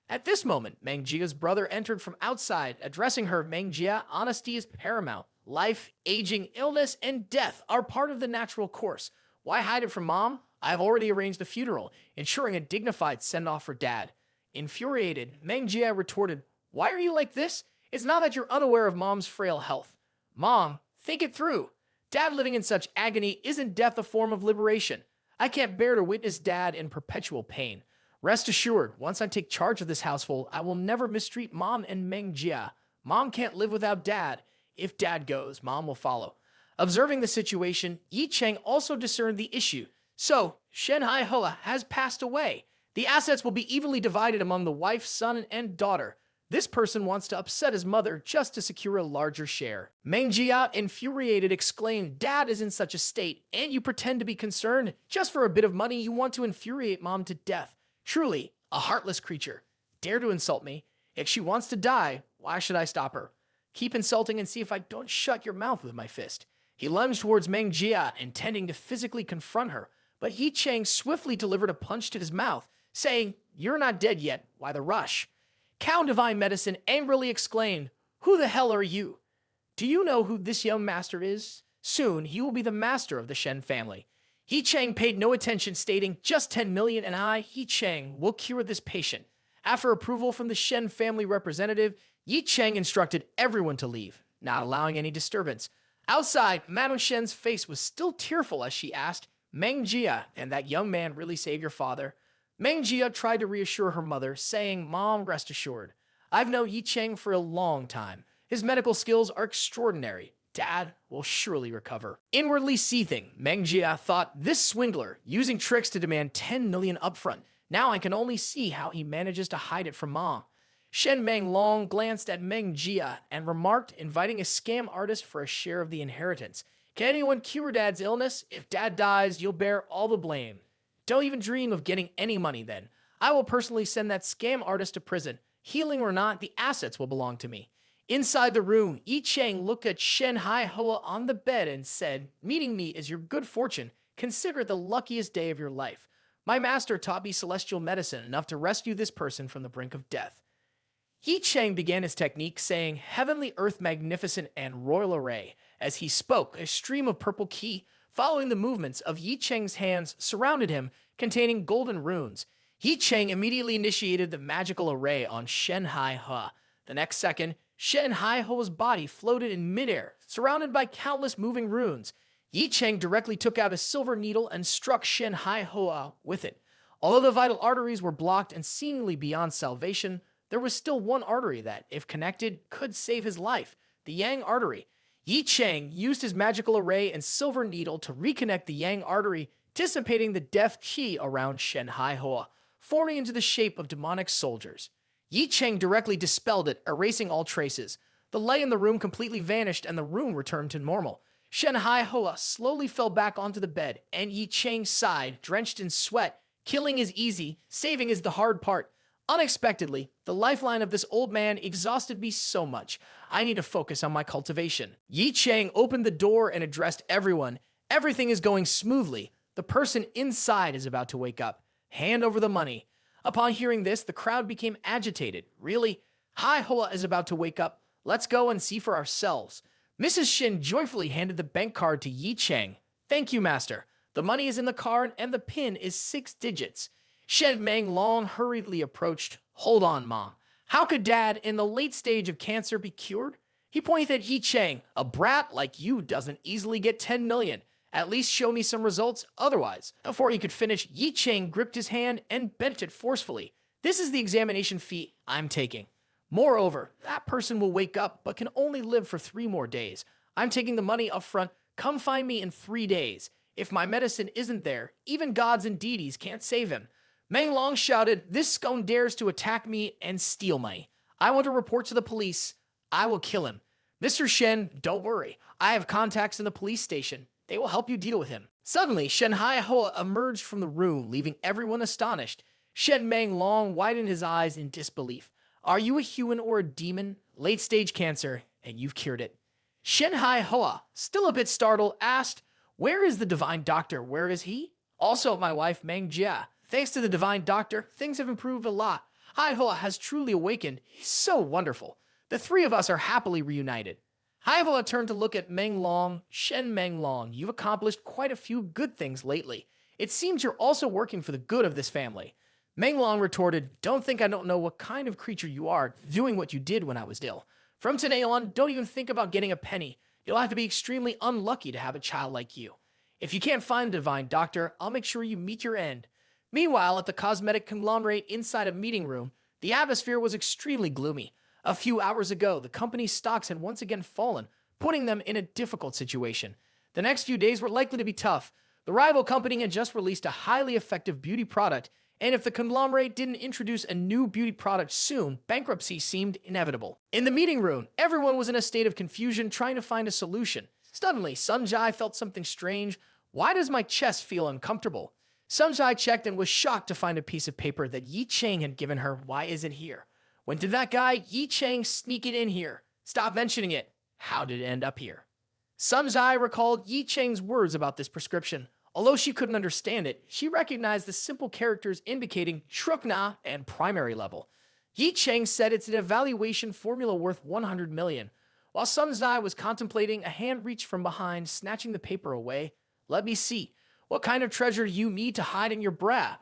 At this moment, Meng Jia's brother entered from outside, addressing her. Meng Jia, honesty is paramount. Life, aging, illness, and death are part of the natural course. Why hide it from mom? I have already arranged the funeral, ensuring a dignified send-off for dad. Infuriated, Meng Jia retorted, why are you like this? It's not that you're unaware of mom's frail health. Mom, think it through. Dad living in such agony, isn't death a form of liberation? I can't bear to witness dad in perpetual pain. Rest assured, once I take charge of this household, I will never mistreat mom and Meng Jia. Mom can't live without dad. If dad goes, mom will follow. Observing the situation, Ye Cheng also discerned the issue. So, Shen Hai Hoa has passed away. The assets will be evenly divided among the wife, son, and daughter. This person wants to upset his mother just to secure a larger share. Meng Jia, infuriated, exclaimed, Dad is in such a state, and you pretend to be concerned. Just for a bit of money, you want to infuriate mom to death. Truly, a heartless creature. Dare to insult me. If she wants to die, why should I stop her? Keep insulting and see if I don't shut your mouth with my fist. He lunged towards Meng Jia, intending to physically confront her, but Ye Cheng swiftly delivered a punch to his mouth, saying, You're not dead yet, why the rush? Cow Divine Medicine angrily exclaimed, Who the hell are you? Do you know who this young master is? Soon, he will be the master of the Shen family. Ye Cheng paid no attention, stating, Just 10 million and I, Ye Cheng, will cure this patient. After approval from the Shen family representative, Ye Cheng instructed everyone to leave, not allowing any disturbance. Outside, Madame Shen's face was still tearful as she asked, Meng Jia, and that young man really saved your father? Meng Jia tried to reassure her mother, saying, Mom, rest assured. I've known Ye Cheng for a long time. His medical skills are extraordinary. Dad will surely recover. Inwardly seething, Meng Jia thought, this swindler, using tricks to demand 10 million upfront. Now I can only see how he manages to hide it from Mom. Shen Meng Long glanced at Meng Jia and remarked, inviting a scam artist for a share of the inheritance. Can anyone cure Dad's illness? If Dad dies, you'll bear all the blame. Don't even dream of getting any money then. I will personally send that scam artist to prison. Healing or not, the assets will belong to me. Inside the room, Ye Cheng looked at Shen Hai Hoa on the bed and said, Meeting me is your good fortune. Consider it the luckiest day of your life. My master taught me celestial medicine enough to rescue this person from the brink of death. Ye Cheng began his technique, saying, Heavenly Earth Magnificent and Royal Array. As he spoke, a stream of purple ki, following the movements of Ye Cheng's hands, surrounded him, containing golden runes. Ye Cheng immediately initiated the magical array on Shen Hai Hoa. The next second, Shen Hai Hoa's body floated in midair, surrounded by countless moving runes. Ye Cheng directly took out a silver needle and struck Shen Hai Hoa with it. Although the vital arteries were blocked and seemingly beyond salvation, there was still one artery that, if connected, could save his life, the Yang artery. Ye Cheng used his magical array and silver needle to reconnect the Yang artery, dissipating the death qi around Shen Hai Hoa, forming into the shape of demonic soldiers. Ye Cheng directly dispelled it, erasing all traces. The light in the room completely vanished and the room returned to normal. Shen Hai Hoa slowly fell back onto the bed, and Ye Cheng sighed, drenched in sweat. Killing is easy, saving is the hard part. Unexpectedly, the lifeline of this old man exhausted me so much. I need to focus on my cultivation. Ye Cheng opened the door and addressed everyone. Everything is going smoothly. The person inside is about to wake up. Hand over the money. Upon hearing this, the crowd became agitated. Really? Hai Hoa is about to wake up. Let's go and see for ourselves. Mrs. Shin joyfully handed the bank card to Ye Cheng. Thank you, master. The money is in the card and the pin is 6 digits. Shen Meng Long hurriedly approached. Hold on, Mom. How could Dad, in the late stage of cancer, be cured? He pointed at Ye Cheng. A brat like you doesn't easily get 10 million. At least show me some results otherwise. Before he could finish, Ye Cheng gripped his hand and bent it forcefully. This is the examination fee I'm taking. Moreover, that person will wake up but can only live for 3 more days. I'm taking the money up front. Come find me in 3 days. If my medicine isn't there, even gods and deities can't save him. Meng Long shouted, "This scone dares to attack me and steal money. I want to report to the police. I will kill him. Mr. Shen, don't worry. I have contacts in the police station. They will help you deal with him." Suddenly, Shen Haihoa emerged from the room, leaving everyone astonished. Shen Meng Long widened his eyes in disbelief. "Are you a human or a demon? Late-stage cancer, and you've cured it." Shen Haihoa, still a bit startled, asked, "Where is the divine doctor? Where is he?" "Also, my wife, Meng Jia. Thanks to the divine doctor, things have improved a lot. Haihoa has truly awakened. He's so wonderful. The three of us are happily reunited." Haihoa turned to look at Meng Long. "Shen Meng Long, you've accomplished quite a few good things lately. It seems you're also working for the good of this family." Meng Long retorted, "Don't think I don't know what kind of creature you are, doing what you did when I was ill. From today on, don't even think about getting a penny. You'll have to be extremely unlucky to have a child like you. If you can't find a divine doctor, I'll make sure you meet your end." Meanwhile, at the cosmetic conglomerate inside a meeting room, the atmosphere was extremely gloomy. A few hours ago, the company's stocks had once again fallen, putting them in a difficult situation. The next few days were likely to be tough. The rival company had just released a highly effective beauty product, and if the conglomerate didn't introduce a new beauty product soon, bankruptcy seemed inevitable. In the meeting room, everyone was in a state of confusion trying to find a solution. Suddenly, Sunjai felt something strange. "Why does my chest feel uncomfortable?" Sunjai checked and was shocked to find a piece of paper that Ye Cheng had given her. "Why is it here? When did that guy, Ye Cheng, sneak it in here? Stop mentioning it. How did it end up here?" Sunjai recalled Ye Cheng's words about this prescription. Although she couldn't understand it, she recognized the simple characters indicating Trukna and primary level. Ye Cheng said it's an evaluation formula worth 100 million. While Sunjai was contemplating, a hand reached from behind, snatching the paper away. "Let me see. What kind of treasure do you need to hide in your bra?"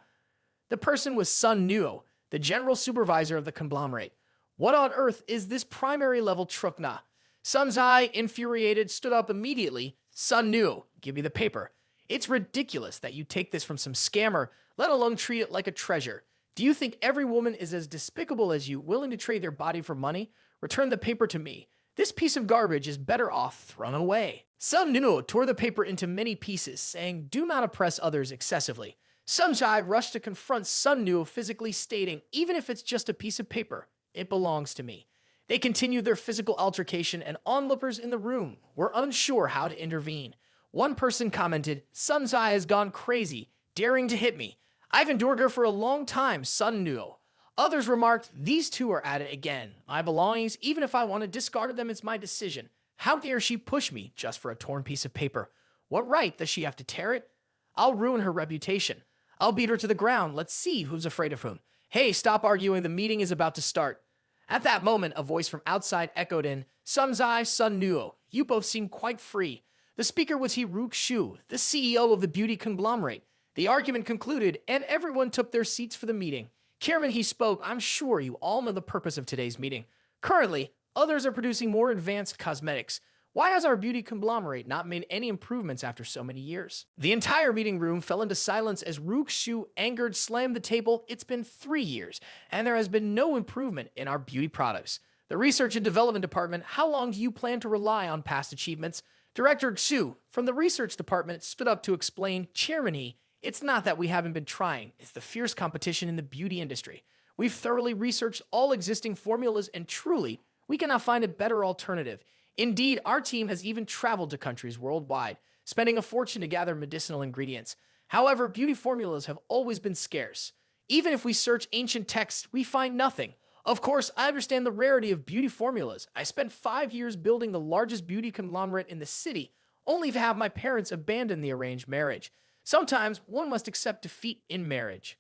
The person was Sun Nuo, the general supervisor of the conglomerate. "What on earth is this primary level Trukna?" Sunjai, infuriated, stood up immediately. "Sun Nuo, give me the paper. It's ridiculous that you take this from some scammer, let alone treat it like a treasure. Do you think every woman is as despicable as you, willing to trade their body for money? Return the paper to me. This piece of garbage is better off thrown away." Sun Nuo tore the paper into many pieces, saying, "Do not oppress others excessively." Sunjai rushed to confront Sun Nuo, physically stating, "Even if it's just a piece of paper, it belongs to me." They continued their physical altercation, and onlookers in the room were unsure how to intervene. One person commented, "Sunjai has gone crazy, daring to hit me. I've endured her for a long time, Sun Nuo." Others remarked, "These two are at it again. My belongings, even if I want to discard them, it's my decision. How dare she push me just for a torn piece of paper? What right does she have to tear it? I'll ruin her reputation. I'll beat her to the ground. Let's see who's afraid of whom. Hey, stop arguing. The meeting is about to start." At that moment, a voice from outside echoed in, "Sunjai, Sun Nuo, you both seem quite free." The speaker was Rook Shu, the CEO of the beauty conglomerate. The argument concluded, and everyone took their seats for the meeting. "Chairman," he spoke, "I'm sure you all know the purpose of today's meeting. Currently, others are producing more advanced cosmetics. Why has our beauty conglomerate not made any improvements after so many years?" The entire meeting room fell into silence as Rook Shu, angered, slammed the table. "It's been 3 years, and there has been no improvement in our beauty products. The research and development department, how long do you plan to rely on past achievements?" Director Xu from the research department stood up to explain, "Chairman, it's not that we haven't been trying. It's the fierce competition in the beauty industry. We've thoroughly researched all existing formulas, and truly, we cannot find a better alternative. Indeed, our team has even traveled to countries worldwide, spending a fortune to gather medicinal ingredients. However, beauty formulas have always been scarce. Even if we search ancient texts, we find nothing. Of course, I understand the rarity of beauty formulas. I spent 5 years building the largest beauty conglomerate in the city, only to have my parents abandon the arranged marriage. Sometimes one must accept defeat in marriage."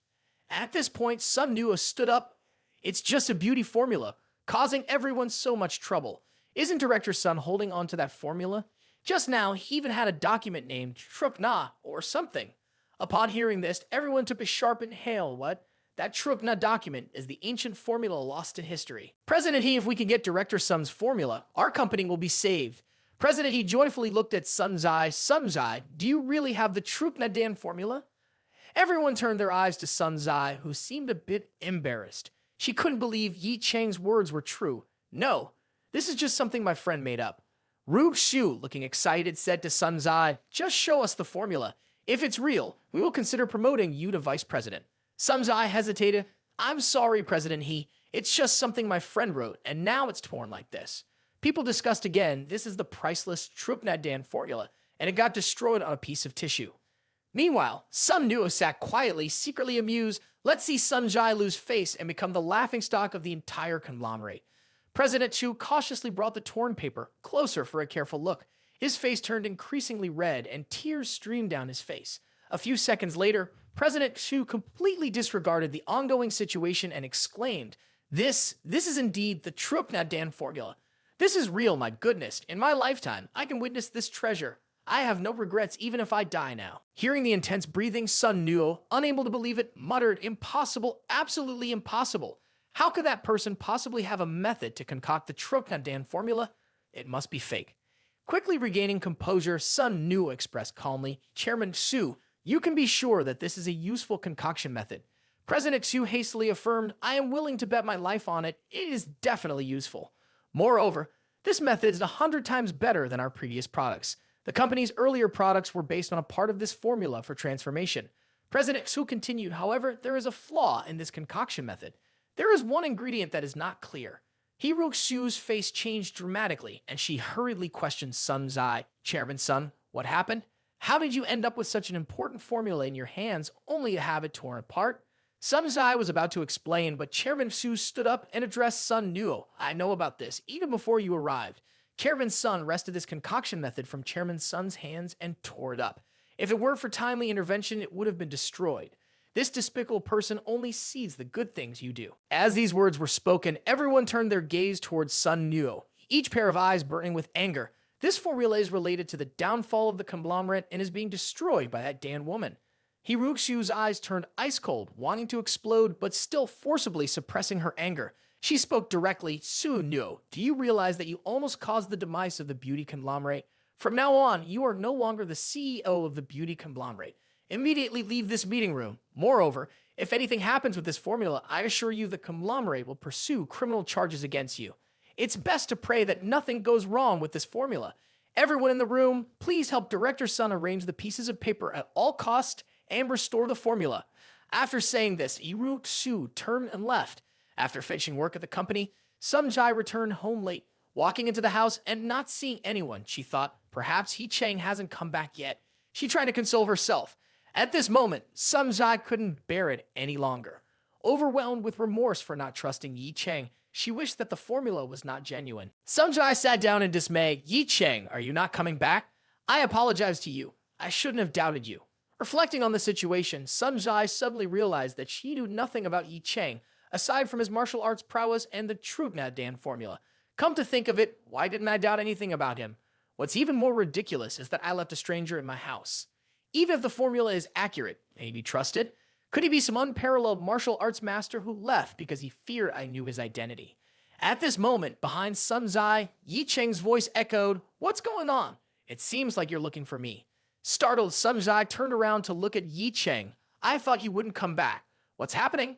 At this point, Sun Nuo stood up. "It's just a beauty formula, causing everyone so much trouble. Isn't Director Sun holding on to that formula? Just now, he even had a document named Trukna or something." Upon hearing this, everyone took a sharp inhale. "What? That Trukna document is the ancient formula lost to history. President He, if we can get Director Sun's formula, our company will be saved." President He joyfully looked at Sunjai. "Sunjai, do you really have the Trukna Dan formula?" Everyone turned their eyes to Sunjai, who seemed a bit embarrassed. She couldn't believe Ye Cheng's words were true. "No, this is just something my friend made up." Rook Shu, looking excited, said to Sunjai, "Just show us the formula. If it's real, we will consider promoting you to vice president." Sun Zai hesitated. I'm sorry, President He. It's just something my friend wrote, and now it's torn like this. People discussed again, this is the priceless Trupnadan formula, and it got destroyed on a piece of tissue. Meanwhile, Sun Nuo sat quietly, secretly amused. Let's see Sun Zai lose face and become the laughingstock of the entire conglomerate. President Chu cautiously brought the torn paper closer for a careful look. His face turned increasingly red, and tears streamed down his face. A few seconds later, President Chu completely disregarded the ongoing situation and exclaimed, This is indeed the Trupnadan formula. This is real, my goodness. In my lifetime, I can witness this treasure. I have no regrets even if I die now. Hearing the intense breathing, Sun Nuo, unable to believe it, muttered, Impossible, absolutely impossible. How could that person possibly have a method to concoct the Trupnadan formula? It must be fake. Quickly regaining composure, Sun Nuo expressed calmly, Chairman Su, you can be sure that this is a useful concoction method. President Su hastily affirmed, I am willing to bet my life on it. It is definitely useful. Moreover, this method is 100 times better than our previous products. The company's earlier products were based on a part of this formula for transformation. President Su continued, however, there is a flaw in this concoction method. There is one ingredient that is not clear. Heero Xu's face changed dramatically, and she hurriedly questioned Sun Zai. Chairman Sun, what happened? How did you end up with such an important formula in your hands only to have it torn apart? Sun Zai was about to explain, but Chairman Su stood up and addressed Sun Nuo. I know about this, even before you arrived. Chairman Sun wrested this concoction method from Chairman Sun's hands and tore it up. If it weren't for timely intervention, it would have been destroyed. This despicable person only sees the good things you do. As these words were spoken, everyone turned their gaze towards Sun Nuo, each pair of eyes burning with anger. This formula is related to the downfall of the conglomerate and is being destroyed by that damned woman. Hirukshu's eyes turned ice cold, wanting to explode, but still forcibly suppressing her anger. She spoke directly, Sun Nuo, do you realize that you almost caused the demise of the beauty conglomerate? From now on, you are no longer the CEO of the beauty conglomerate. Immediately leave this meeting room. Moreover, if anything happens with this formula, I assure you the conglomerate will pursue criminal charges against you. It's best to pray that nothing goes wrong with this formula. Everyone in the room, please help Director Sun arrange the pieces of paper at all costs and restore the formula. After saying this, Hirukshu turned and left. After finishing work at the company, Sun Zai returned home late. Walking into the house and not seeing anyone, she thought, perhaps Ye Cheng hasn't come back yet. She tried to console herself. At this moment, Sun Zai couldn't bear it any longer. Overwhelmed with remorse for not trusting Ye Cheng, she wished that the formula was not genuine. Sun Zai sat down in dismay. Ye Cheng, are you not coming back? I apologize to you. I shouldn't have doubted you. Reflecting on the situation, Sun Zai suddenly realized that she knew nothing about Ye Cheng, aside from his martial arts prowess and the Trupnadan formula. Come to think of it, why didn't I doubt anything about him? What's even more ridiculous is that I left a stranger in my house. Even if the formula is accurate, may he be trusted? Could he be some unparalleled martial arts master who left because he feared I knew his identity? At this moment, behind Sun Zai, Ye Cheng's voice echoed, What's going on? It seems like you're looking for me. Startled, Sun Zai turned around to look at Ye Cheng. I thought you wouldn't come back. What's happening?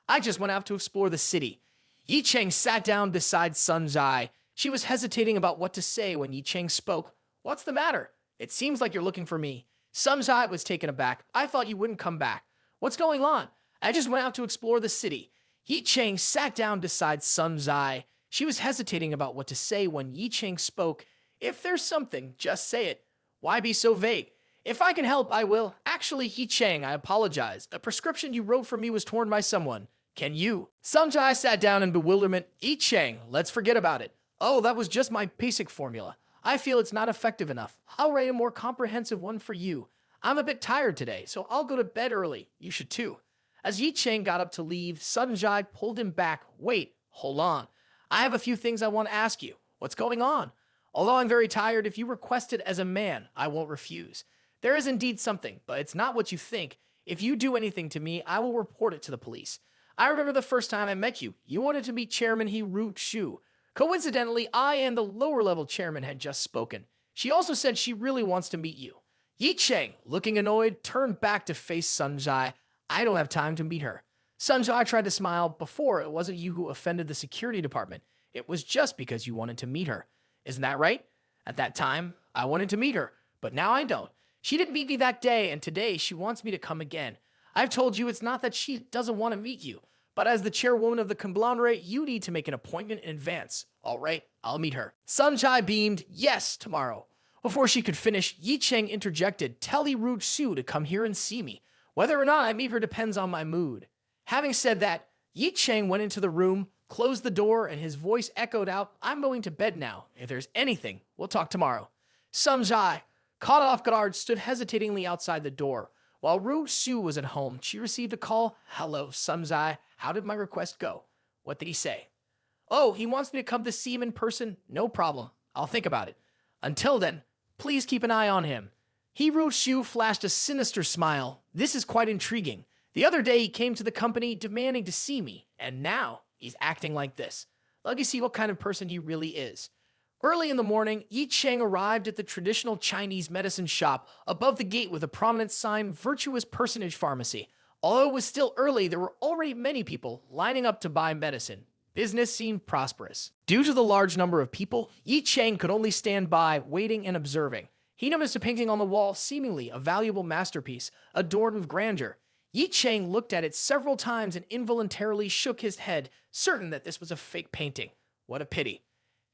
I just went out to explore the city. Ye Cheng sat down beside Sun Zai. She was hesitating about what to say when Ye Cheng spoke. What's the matter? It seems like you're looking for me. Sun Zai was taken aback. I thought you wouldn't come back. What's going on? I just went out to explore the city. Ye Cheng sat down beside Sun Zai. She was hesitating about what to say when Ye Cheng spoke. If there's something, just say it. Why be so vague? If I can help, I will. Actually, Ye Cheng, I apologize. A prescription you wrote for me was torn by someone. Can you? Sun Zai sat down in bewilderment. Ye Cheng, let's forget about it. Oh, that was just my basic formula. I feel it's not effective enough. I'll write a more comprehensive one for you. I'm a bit tired today, so I'll go to bed early. You should too. As Ye Cheng got up to leave, Sun Zai pulled him back. Wait, hold on. I have a few things I want to ask you. What's going on? Although I'm very tired, if you request it as a man, I won't refuse. There is indeed something, but it's not what you think. If you do anything to me, I will report it to the police. I remember the first time I met you. You wanted to meet Chairman Hirukshu. Coincidentally, I and the lower-level chairman had just spoken. She also said she really wants to meet you. Ye Cheng, looking annoyed, turned back to face Sun Zai. I don't have time to meet her. Sun Zai tried to smile. Before, it wasn't you who offended the security department. It was just because you wanted to meet her. Isn't that right? At that time, I wanted to meet her, but now I don't. She didn't meet me that day, and today she wants me to come again. I've told you it's not that she doesn't want to meet you, but as the chairwoman of the conglomerate, you need to make an appointment in advance. All right, I'll meet her. Sunjai beamed, yes, tomorrow. Before she could finish, Ye Cheng interjected, tell Li Ru Su to come here and see me. Whether or not I meet her depends on my mood. Having said that, Ye Cheng went into the room, closed the door, and his voice echoed out, I'm going to bed now. If there's anything, we'll talk tomorrow. Sunjai, caught off guard, stood hesitatingly outside the door. While Ru Su was at home, she received a call. Hello, Sunjai. How did my request go? What did he say? Oh, he wants me to come to see him in person? No problem. I'll think about it. Until then, please keep an eye on him. Ru Su flashed a sinister smile. This is quite intriguing. The other day he came to the company demanding to see me, and now he's acting like this. Let me see what kind of person he really is. Early in the morning, Ye Cheng arrived at the traditional Chinese medicine shop above the gate with a prominent sign, Virtuous Personage Pharmacy. Although it was still early, there were already many people lining up to buy medicine. Business seemed prosperous. Due to the large number of people, Ye Cheng could only stand by, waiting and observing. He noticed a painting on the wall, seemingly a valuable masterpiece, adorned with grandeur. Ye Cheng looked at it several times and involuntarily shook his head, certain that this was a fake painting. What a pity.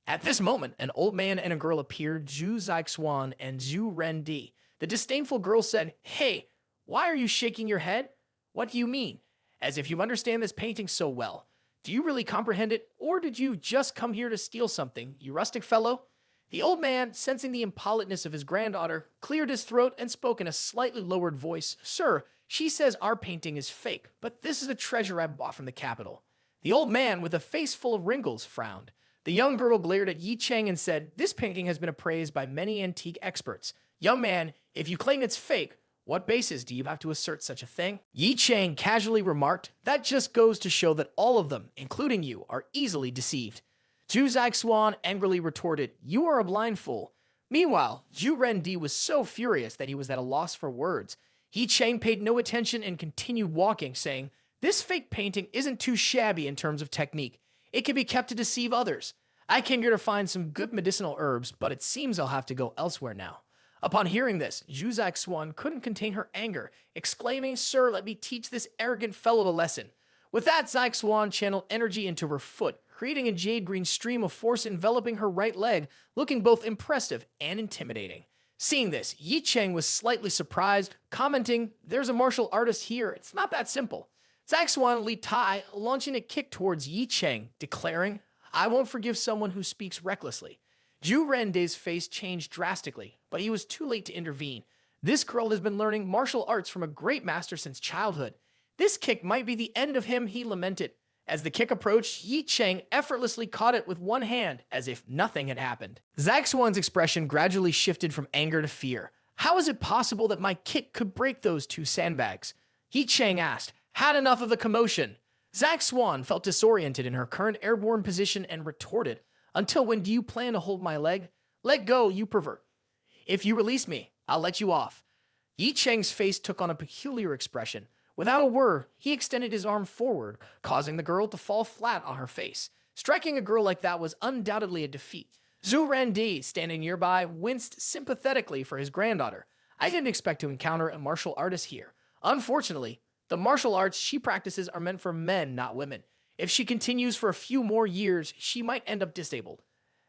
At this moment, an old man and a girl appeared, Zhu Zixuan and Zhu Rendi. The disdainful girl said, Hey, why are you shaking your head? What do you mean? As if you understand this painting so well. Do you really comprehend it, or did you just come here to steal something, you rustic fellow? The old man, sensing the impoliteness of his granddaughter, cleared his throat and spoke in a slightly lowered voice. Sir, she says our painting is fake, but this is a treasure I bought from the capital. The old man, with a face full of wrinkles, frowned. The young girl glared at Ye Cheng and said, This painting has been appraised by many antique experts. Young man, if you claim it's fake, what basis do you have to assert such a thing? Ye Cheng casually remarked, That just goes to show that all of them, including you, are easily deceived. Zhu Zixuan angrily retorted, You are a blind fool. Meanwhile, Zhu Rendi was so furious that he was at a loss for words. Ye Cheng paid no attention and continued walking, saying, This fake painting isn't too shabby in terms of technique. It can be kept to deceive others. I came here to find some good medicinal herbs, but it seems I'll have to go elsewhere now. Upon hearing this, Zhu Zixuan couldn't contain her anger, exclaiming, Sir, let me teach this arrogant fellow a lesson. With that, Zixuan channeled energy into her foot, creating a jade-green stream of force enveloping her right leg, looking both impressive and intimidating. Seeing this, Ye Cheng was slightly surprised, commenting, There's a martial artist here, it's not that simple. Zixuan Li Tai launching a kick towards Ye Cheng, declaring, I won't forgive someone who speaks recklessly. Zhu Rendi's face changed drastically, but he was too late to intervene. This girl has been learning martial arts from a great master since childhood. This kick might be the end of him, he lamented. As the kick approached, Ye Cheng effortlessly caught it with one hand, as if nothing had happened. Zixuan's expression gradually shifted from anger to fear. How is it possible that my kick could break those two sandbags? Ye Cheng asked, Had enough of the commotion. Zixuan felt disoriented in her current airborne position and retorted, Until when do you plan to hold my leg? Let go, you pervert. If you release me, I'll let you off. Ye Cheng's face took on a peculiar expression. Without a word, he extended his arm forward, causing the girl to fall flat on her face. Striking a girl like that was undoubtedly a defeat. Zhu Rendi, standing nearby, winced sympathetically for his granddaughter. I didn't expect to encounter a martial artist here. Unfortunately, the martial arts she practices are meant for men, not women. If she continues for a few more years, she might end up disabled.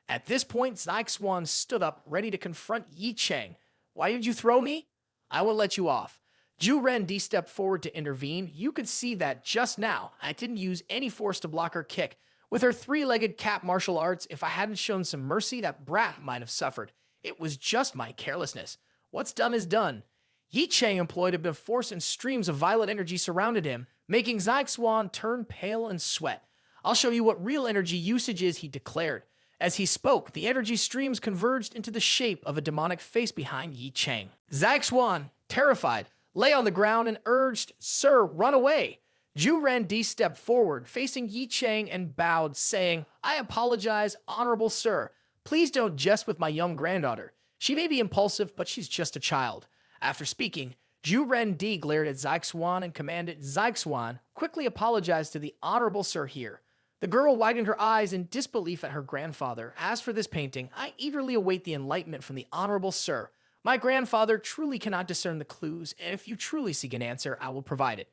At this point, Zixuan stood up, ready to confront Ye Cheng. Why did you throw me? I will let you off. Zhu Rendi stepped forward to intervene. You could see that just now. I didn't use any force to block her kick. With her three-legged cat martial arts, if I hadn't shown some mercy, that brat might have suffered. It was just my carelessness. What's done is done. Ye Cheng employed a bit of force and streams of violet energy surrounded him, making Zixuan turn pale and sweat. I'll show you what real energy usage is, he declared. As he spoke, the energy streams converged into the shape of a demonic face behind Ye Cheng. Zixuan, terrified, lay on the ground and urged, Sir, run away. Zhu Rendi stepped forward, facing Ye Cheng, and bowed, saying, I apologize, honorable sir. Please don't jest with my young granddaughter. She may be impulsive, but she's just a child. After speaking, Zhu Rendi glared at Zixuan and commanded, Zixuan, quickly apologize to the honorable sir here. The girl widened her eyes in disbelief at her grandfather. As for this painting, I eagerly await the enlightenment from the honorable sir. My grandfather truly cannot discern the clues, and if you truly seek an answer, I will provide it.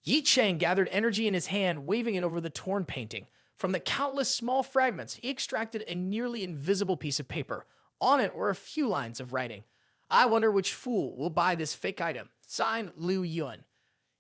Ye Cheng gathered energy in his hand, waving it over the torn painting. From the countless small fragments, he extracted a nearly invisible piece of paper. On it were a few lines of writing. I wonder which fool will buy this fake item. Signed, Liu Yuan.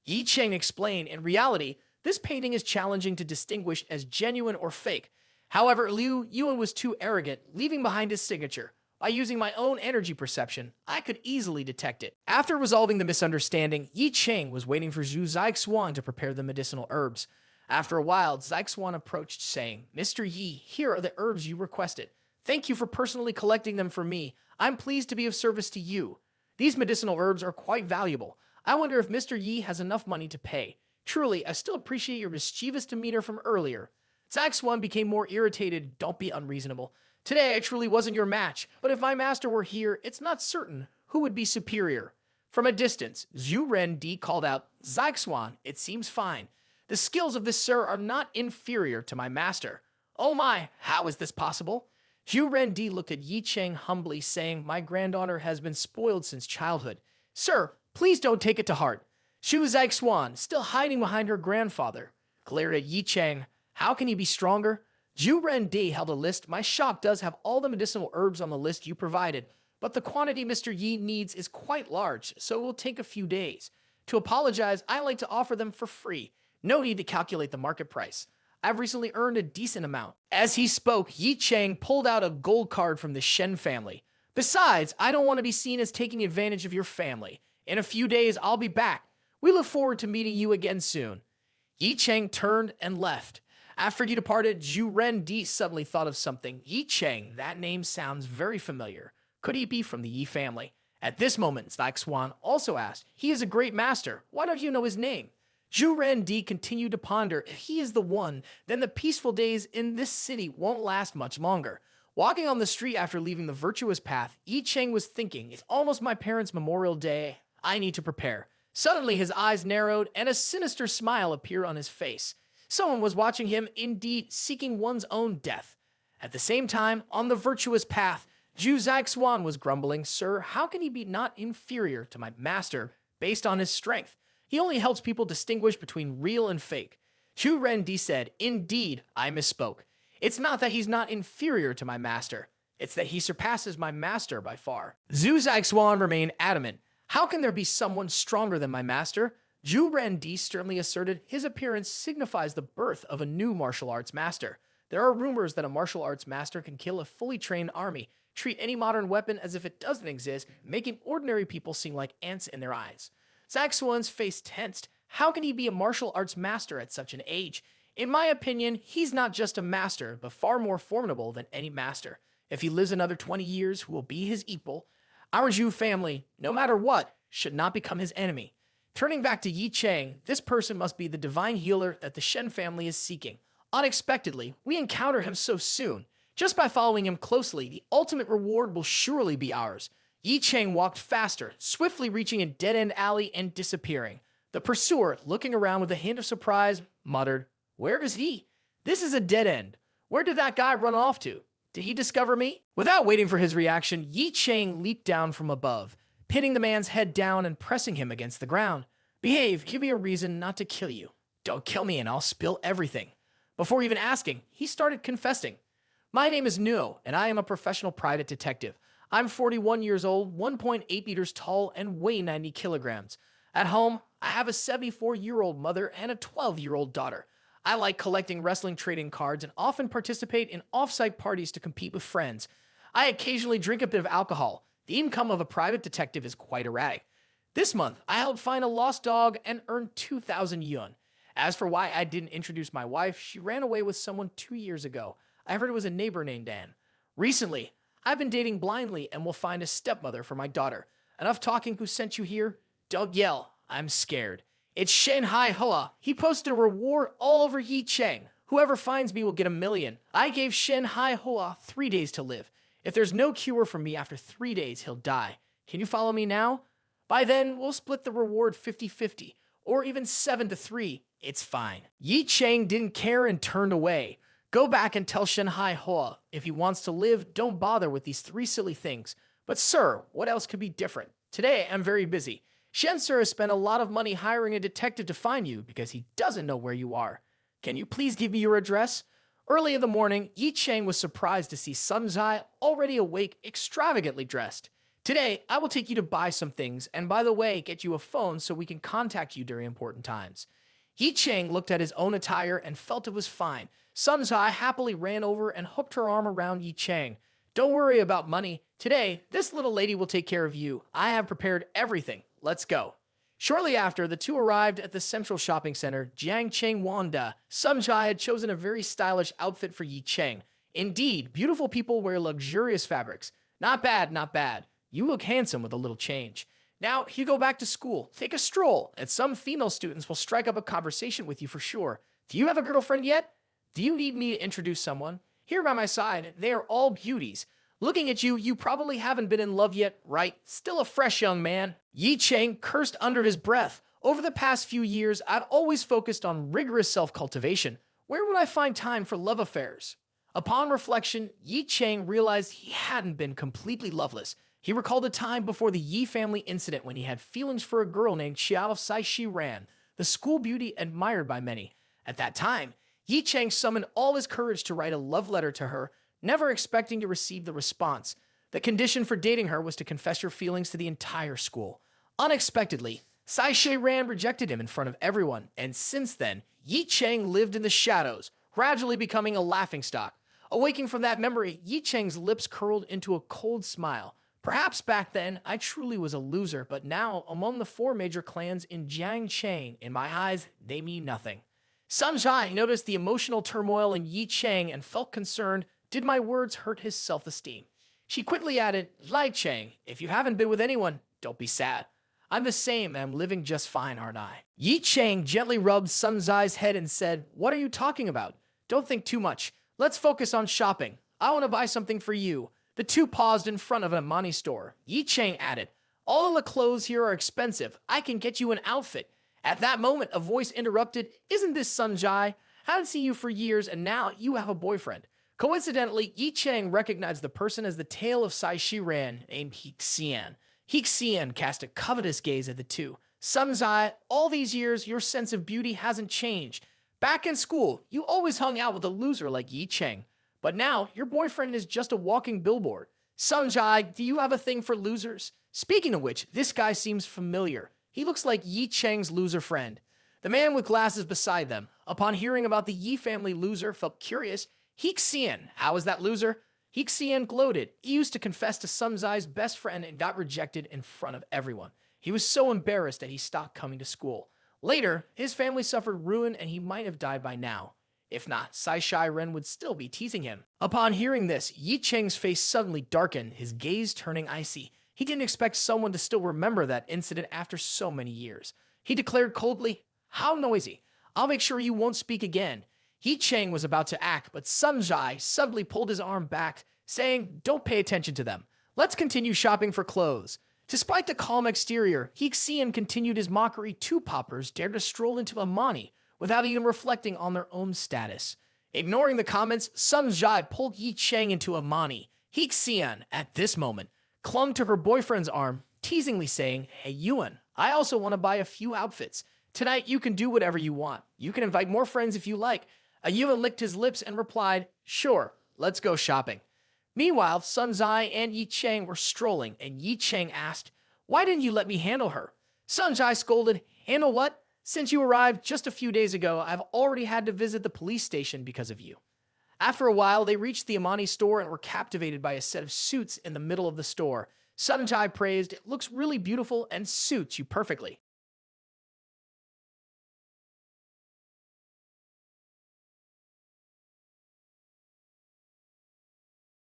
Ye Cheng explained, in reality, this painting is challenging to distinguish as genuine or fake. However, Liu Yuan was too arrogant, leaving behind his signature. By using my own energy perception, I could easily detect it. After resolving the misunderstanding, Ye Cheng was waiting for Zhu Zixuan to prepare the medicinal herbs. After a while, Zixuan approached, saying, Mr. Yi, here are the herbs you requested. Thank you for personally collecting them for me. I'm pleased to be of service to you. These medicinal herbs are quite valuable. I wonder if Mr. Yi has enough money to pay. Truly, I still appreciate your mischievous demeanor from earlier. Zixuan became more irritated. Don't be unreasonable. Today, I truly wasn't your match, but if my master were here, it's not certain who would be superior. From a distance, Zhu Ren Di called out, Zixuan, it seems fine. The skills of this sir are not inferior to my master. Oh my, how is this possible? Zhu Ren Di looked at Ye Cheng humbly, saying, my granddaughter has been spoiled since childhood. Sir, please don't take it to heart. Zhu Zixuan, still hiding behind her grandfather, glared at Ye Cheng. How can he be stronger? Zhu Ren Di held a list. My shop does have all the medicinal herbs on the list you provided, but the quantity Mr. Yi needs is quite large, so it will take a few days. To apologize, I like to offer them for free. No need to calculate the market price. I've recently earned a decent amount. As he spoke, Ye Cheng pulled out a gold card from the Shen family. Besides, I don't want to be seen as taking advantage of your family. In a few days, I'll be back. We look forward to meeting you again soon. Ye Cheng turned and left. After he departed, Zhu Ren Di suddenly thought of something. Ye Cheng, that name sounds very familiar. Could he be from the Yi family? At this moment, Zixuan also asked, he is a great master. Why don't you know his name? Zhu Ren Di continued to ponder. If he is the one, then the peaceful days in this city won't last much longer. Walking on the street after leaving the virtuous path, Ye Cheng was thinking, it's almost my parents' Memorial Day. I need to prepare. Suddenly, his eyes narrowed and a sinister smile appeared on his face. Someone was watching him, indeed seeking one's own death. At the same time, on the virtuous path, Zhu Zixuan was grumbling, Sir, how can he be not inferior to my master based on his strength? He only helps people distinguish between real and fake. Zhu Ren Di said, Indeed, I misspoke. It's not that he's not inferior to my master. It's that he surpasses my master by far. Zhu Zixuan remained adamant. How can there be someone stronger than my master? Zhu Ren Di sternly asserted his appearance signifies the birth of a new martial arts master. There are rumors that a martial arts master can kill a fully trained army, treat any modern weapon as if it doesn't exist, making ordinary people seem like ants in their eyes. Zixuan's face tensed. How can he be a martial arts master at such an age? In my opinion, he's not just a master, but far more formidable than any master. If he lives another 20 years, who will be his equal? Our Zhu family, no matter what, should not become his enemy. Turning back to Ye Cheng, this person must be the divine healer that the Shen family is seeking. Unexpectedly, we encounter him so soon. Just by following him closely, the ultimate reward will surely be ours. Ye Cheng walked faster, swiftly reaching a dead-end alley and disappearing. The pursuer, looking around with a hint of surprise, muttered, Where is he? This is a dead end. Where did that guy run off to? Did he discover me? Without waiting for his reaction, Ye Cheng leaped down from above, pinning the man's head down and pressing him against the ground. Behave, give me a reason not to kill you. Don't kill me and I'll spill everything. Before even asking, he started confessing. My name is Nuo, and I am a professional private detective. I'm 41 years old, 1.8 meters tall, and weigh 90 kilograms. At home, I have a 74-year-old mother and a 12-year-old daughter. I like collecting wrestling trading cards and often participate in off-site parties to compete with friends. I occasionally drink a bit of alcohol. The income of a private detective is quite erratic. This month, I helped find a lost dog and earned 2,000 yuan. As for why I didn't introduce my wife, she ran away with someone 2 years ago. I heard it was a neighbor named Dan. Recently, I've been dating blindly and will find a stepmother for my daughter. Enough talking. Who sent you here? Don't yell. I'm scared. It's Shanghai Hoa. He posted a reward all over Ye Cheng. Whoever finds me will get 1 million. I gave Shanghai Hoa 3 days to live. If there's no cure for me after 3 days, he'll die. Can you follow me now? By then, we'll split the reward 50-50, or even 7-3. It's fine. Ye Cheng didn't care and turned away. Go back and tell Shanghai Hoa, if he wants to live, don't bother with these 3 silly things. But sir, what else could be different? Today, I'm very busy. Shen sir has spent a lot of money hiring a detective to find you because he doesn't know where you are. Can you please give me your address? Early in the morning, Ye Cheng was surprised to see Sun Zai already awake, extravagantly dressed. Today, I will take you to buy some things, and by the way, get you a phone so we can contact you during important times. Ye Cheng looked at his own attire and felt it was fine. Sun Zai happily ran over and hooked her arm around Ye Cheng. Don't worry about money. Today, this little lady will take care of you. I have prepared everything. Let's go. Shortly after, the two arrived at the central shopping center, Jiangcheng Wanda. Sun Zai had chosen a very stylish outfit for Ye Cheng. Indeed, beautiful people wear luxurious fabrics. Not bad, not bad. You look handsome with a little change. Now, you go back to school, take a stroll, and some female students will strike up a conversation with you for sure. Do you have a girlfriend yet? Do you need me to introduce someone? Here by my side, they are all beauties. Looking at you, you probably haven't been in love yet, right? Still a fresh young man. Ye Cheng cursed under his breath. Over the past few years, I've always focused on rigorous self-cultivation. Where would I find time for love affairs? Upon reflection, Ye Cheng realized he hadn't been completely loveless. He recalled a time before the Yi family incident when he had feelings for a girl named Xiao Sai Ran, the school beauty admired by many. At that time, Ye Cheng summoned all his courage to write a love letter to her, never expecting to receive the response. The condition for dating her was to confess your feelings to the entire school. Unexpectedly, Sai Ran rejected him in front of everyone, and since then, Ye Cheng lived in the shadows, gradually becoming a laughingstock. Awaking from that memory, Ye Cheng's lips curled into a cold smile. Perhaps back then, I truly was a loser, but now, among the four major clans in Jiangcheng, in my eyes, they mean nothing. Sun Zai noticed the emotional turmoil in Ye Cheng and felt concerned. Did my words hurt his self-esteem? She quickly added, Lai Cheng, if you haven't been with anyone, don't be sad. I'm the same and I'm living just fine, aren't I? Ye Cheng gently rubbed Sun Zai's head and said, what are you talking about? Don't think too much. Let's focus on shopping. I want to buy something for you. The two paused in front of an Amani store. Ye Cheng added, all of the clothes here are expensive. I can get you an outfit. At that moment, a voice interrupted, isn't this Sun Zai? Haven't seen you for years and now you have a boyfriend. Coincidentally, Ye Cheng recognized the person as the tail of Sai Ran named Xian. Xian cast a covetous gaze at the two. Sun Zai, all these years, your sense of beauty hasn't changed. Back in school, you always hung out with a loser like Ye Cheng. But now, your boyfriend is just a walking billboard. Sun Zai, do you have a thing for losers? Speaking of which, this guy seems familiar. He looks like Ye Cheng's loser friend. The man with glasses beside them, upon hearing about the Yi family loser, felt curious. Xian, how is that loser? Xian gloated. He used to confess to Sun Zai's best friend and got rejected in front of everyone. He was so embarrassed that he stopped coming to school. Later, his family suffered ruin and he might have died by now. If not, Sai Ren would still be teasing him. Upon hearing this, Ye Cheng's face suddenly darkened, his gaze turning icy. He didn't expect someone to still remember that incident after so many years. He declared coldly, how noisy. I'll make sure you won't speak again. Ye Cheng was about to act, but Sun Zai suddenly pulled his arm back, saying, don't pay attention to them. Let's continue shopping for clothes. Despite the calm exterior, Xian continued his mockery. Two poppers dared to stroll into Amani without even reflecting on their own status. Ignoring the comments, Sun Zai pulled Ye Cheng into Amani. Xian, at this moment, clung to her boyfriend's arm, teasingly saying, hey Yuan, I also want to buy a few outfits. Tonight you can do whatever you want. You can invite more friends if you like. Yuan licked his lips and replied, sure, let's go shopping. Meanwhile, Sun Zai and Ye Cheng were strolling, and Ye Cheng asked, why didn't you let me handle her? Sun Zai scolded, handle what? Since you arrived just a few days ago, I've already had to visit the police station because of you. After a while, they reached the Amani store and were captivated by a set of suits in the middle of the store. Sun Zai praised, it looks really beautiful and suits you perfectly.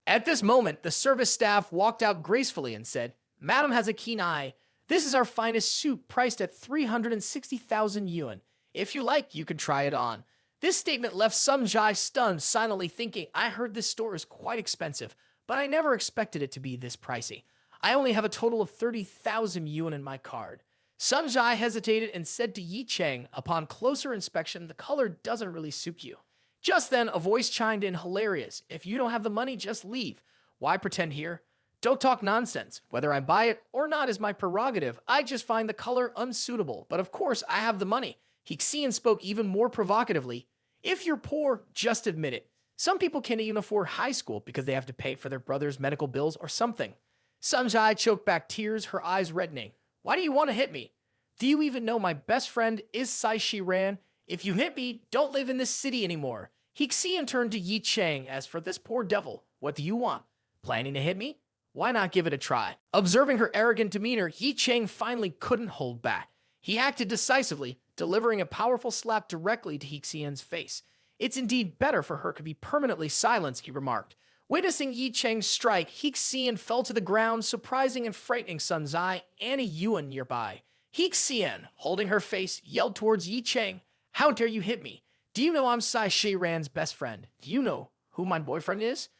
At this moment, the service staff walked out gracefully and said, Madam has a keen eye. This is our finest suit priced at 360,000 yuan. If you like, you can try it on. This statement left Sun Zai stunned, silently thinking, I heard this store is quite expensive, but I never expected it to be this pricey. I only have a total of 30,000 yuan in my card. Sun Zai hesitated and said to Ye Cheng, upon closer inspection, the color doesn't really suit you. Just then, a voice chimed in hilarious. If you don't have the money, just leave. Why pretend here? Don't talk nonsense. Whether I buy it or not is my prerogative. I just find the color unsuitable. But of course, I have the money. Hixian spoke even more provocatively. If you're poor, just admit it. Some people can't even afford high school because they have to pay for their brother's medical bills or something. Sunjai choked back tears, her eyes reddening. Why do you want to hit me? Do you even know my best friend is Sai Shiran? If you hit me, don't live in this city anymore. Hixian turned to Ye Cheng. As for this poor devil, what do you want? Planning to hit me? Why not give it a try? Observing her arrogant demeanor, Ye Cheng finally couldn't hold back. He acted decisively, delivering a powerful slap directly to Hixian's face. It's indeed better for her to be permanently silenced, he remarked. Witnessing Ye Cheng's strike, Hixian fell to the ground, surprising and frightening Sun Zai and a Yuan nearby. Hixian, holding her face, yelled towards Ye Cheng, "How dare you hit me? Do you know I'm Sai Shiran's best friend? Do you know who my boyfriend is?"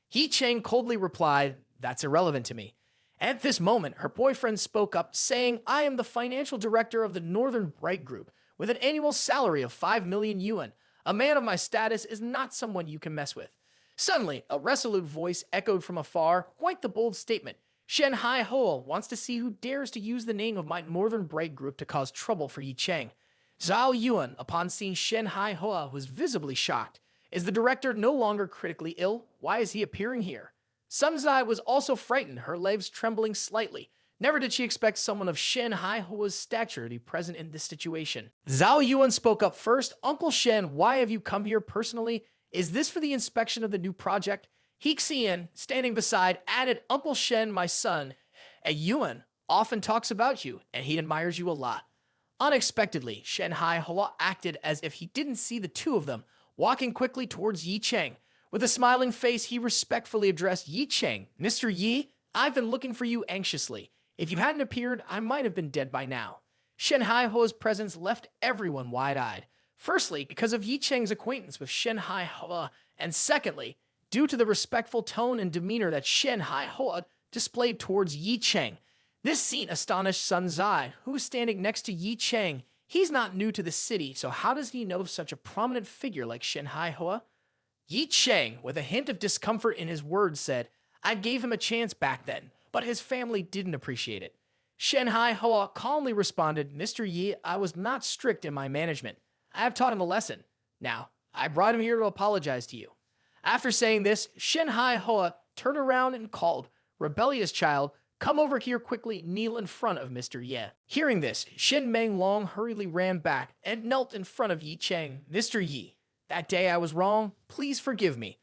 Ye Cheng coldly replied, "That's irrelevant to me." At this moment, her boyfriend spoke up, saying, "I am the financial director of the Northern Bright Group, with an annual salary of 5 million yuan. A man of my status is not someone you can mess with." Suddenly, a resolute voice echoed from afar, quite the bold statement. "Shen Hai Hoa wants to see who dares to use the name of my Northern Bright Group to cause trouble for Ye Cheng." Zhao Yuan, upon seeing Shen Hai Hoa, was visibly shocked. Is the director no longer critically ill? Why is he appearing here? Sun Zai was also frightened, her legs trembling slightly. Never did she expect someone of Shen Hai Hoa's stature to be present in this situation. Zhao Yuan spoke up first. "Uncle Shen, why have you come here personally? Is this for the inspection of the new project?" Hixian, standing beside, added, "Uncle Shen, my son, a Yuan, often talks about you, and he admires you a lot." Unexpectedly, Shen Hai Hoa acted as if he didn't see the two of them, walking quickly towards Ye Cheng. With a smiling face, he respectfully addressed Ye Cheng. "Mr. Yi, I've been looking for you anxiously. If you hadn't appeared, I might have been dead by now." Shen Hai Hoa's presence left everyone wide-eyed. Firstly, because of Ye Cheng's acquaintance with Shen Hai Hoa, and secondly, due to the respectful tone and demeanor that Shen Hai Hoa displayed towards Ye Cheng. This scene astonished Sun Zai, who was standing next to Ye Cheng. He's not new to the city, so how does he know of such a prominent figure like Shen Hai Hoa? Ye Cheng, with a hint of discomfort in his words, said, "I gave him a chance back then, but his family didn't appreciate it." Shen Hai Hoa calmly responded, "Mr. Yi, I was not strict in my management. I have taught him a lesson. Now, I brought him here to apologize to you." After saying this, Shen Hai Hoa turned around and called, "Rebellious child, come over here quickly, kneel in front of Mr. Ye." Hearing this, Shen Meng Long hurriedly ran back and knelt in front of Ye Cheng. "Mr. Yi, that day I was wrong. Please forgive me."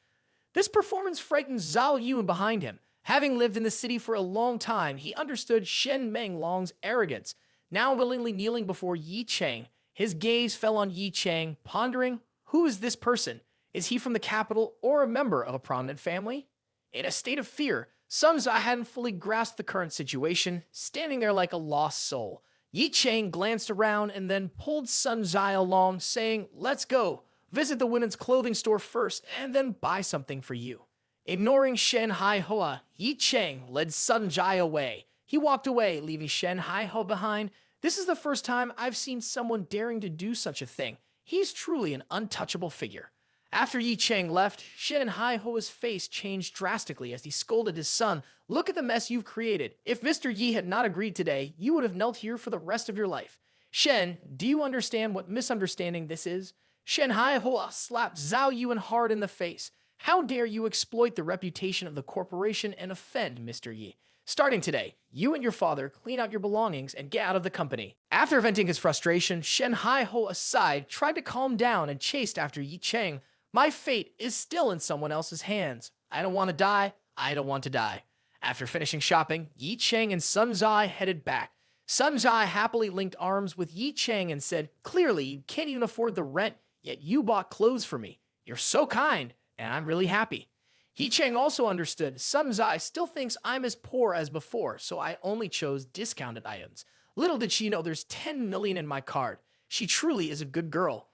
This performance frightened Zhao Yuan behind him. Having lived in the city for a long time, he understood Shen Meng Long's arrogance. Now willingly kneeling before Ye Cheng, his gaze fell on Ye Cheng, pondering, who is this person? Is he from the capital or a member of a prominent family? In a state of fear, Sun Zai hadn't fully grasped the current situation, standing there like a lost soul. Ye Cheng glanced around and then pulled Sun Zai along, saying, "Let's go. Visit the women's clothing store first, and then buy something for you." Ignoring Shen Hai Hoa, Ye Cheng led Sun Zai away. He walked away, leaving Shen Hai Hoa behind. "This is the first time I've seen someone daring to do such a thing. He's truly an untouchable figure." After Ye Cheng left, Shen Hai Hoa's face changed drastically as he scolded his son. "Look at the mess you've created. If Mr. Yi had not agreed today, you would have knelt here for the rest of your life. Shen, do you understand what misunderstanding this is?" Shen Hai Hoa slapped Zhao Yuan hard in the face. "How dare you exploit the reputation of the corporation and offend Mr. Yi? Starting today, you and your father clean out your belongings and get out of the company." After venting his frustration, Shen Hai Hoa aside tried to calm down and chased after Ye Cheng. "My fate is still in someone else's hands. I don't want to die. I don't want to die." After finishing shopping, Ye Cheng and Sun Zai headed back. Sun Zai happily linked arms with Ye Cheng and said, "Clearly, you can't even afford the rent, yet you bought clothes for me. You're so kind, and I'm really happy." Ye Cheng also understood. Sun Zai still thinks I'm as poor as before, so I only chose discounted items. Little did she know there's 10 million in my card. She truly is a good girl.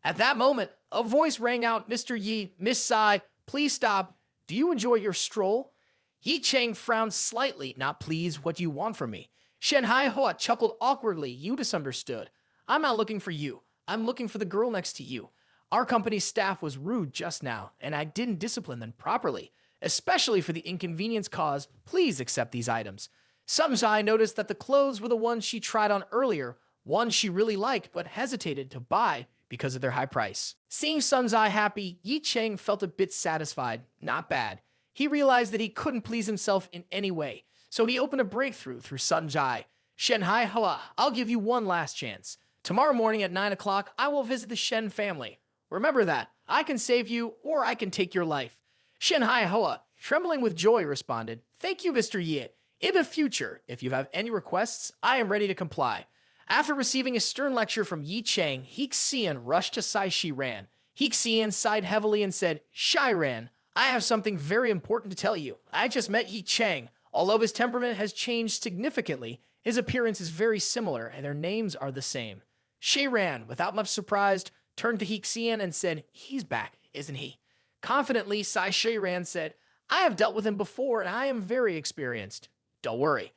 At that moment, a voice rang out, "Mr. Yi, Miss Sai, please stop. Do you enjoy your stroll?" Ye Cheng frowned slightly. "Not please, what do you want from me?" Shen Hai Hoa chuckled awkwardly. "You misunderstood. I'm not looking for you. I'm looking for the girl next to you. Our company's staff was rude just now, and I didn't discipline them properly. Especially for the inconvenience caused, please accept these items. Samjai noticed that the clothes were the ones she tried on earlier, ones she really liked but hesitated to buy because of their high price. Seeing Samjai happy, Ye Cheng felt a bit satisfied. Not bad. He realized that he couldn't please himself in any way, so he opened a breakthrough through Samjai. Shenhai Hua, I'll give you one last chance. Tomorrow morning at 9 o'clock, I will visit the Shen family. Remember that. I can save you, or I can take your life. Shenhai Hua, trembling with joy, responded, Thank you, Mr. Ye. In the future, if you have any requests, I am ready to comply. After receiving a stern lecture from Ye Cheng, Xian rushed to Sai Shiran. Xian sighed heavily and said, Shiran, I have something very important to tell you. I just met Ye Cheng. Although his temperament has changed significantly, his appearance is very similar, and their names are the same. Shiran, without much surprise, turned to Xian and said, He's back, isn't he? Confidently, Sai Shiran said, I have dealt with him before, and I am very experienced. Don't worry.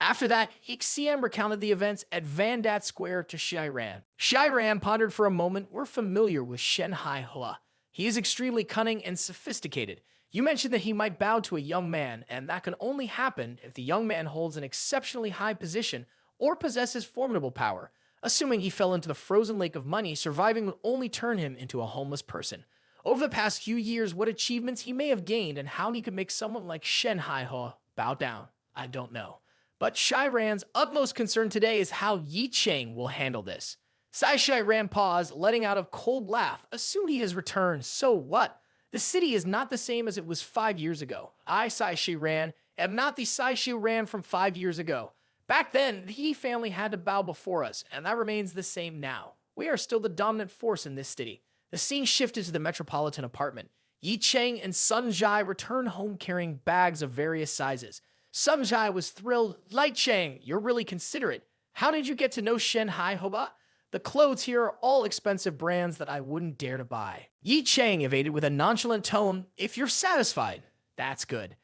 After that, Xian recounted the events at Vandat Square to Shiran. Shiran pondered for a moment. We're familiar with Shenhai Hua. He is extremely cunning and sophisticated. You mentioned that he might bow to a young man, and that can only happen if the young man holds an exceptionally high position or possesses formidable power. Assuming he fell into the frozen lake of money, surviving would only turn him into a homeless person. Over the past few years, what achievements he may have gained and how he could make someone like Shenhai Hua bow down, I don't know. But Shiran's utmost concern today is how Ye Cheng will handle this. Sai Shiran paused, letting out a cold laugh. Assumed he has returned, so what? The city is not the same as it was 5 years ago. I, Sai Shiran, am not the Sai Shiran from 5 years ago. Back then, the Yi family had to bow before us, and that remains the same now. We are still the dominant force in this city. The scene shifted to the metropolitan apartment. Ye Cheng and Sun Jai returned home carrying bags of various sizes. Sun Jai was thrilled. Light Cheng, you're really considerate. How did you get to know Shenhai Hoba? The clothes here are all expensive brands that I wouldn't dare to buy. Ye Cheng evaded with a nonchalant tone. If you're satisfied, that's good.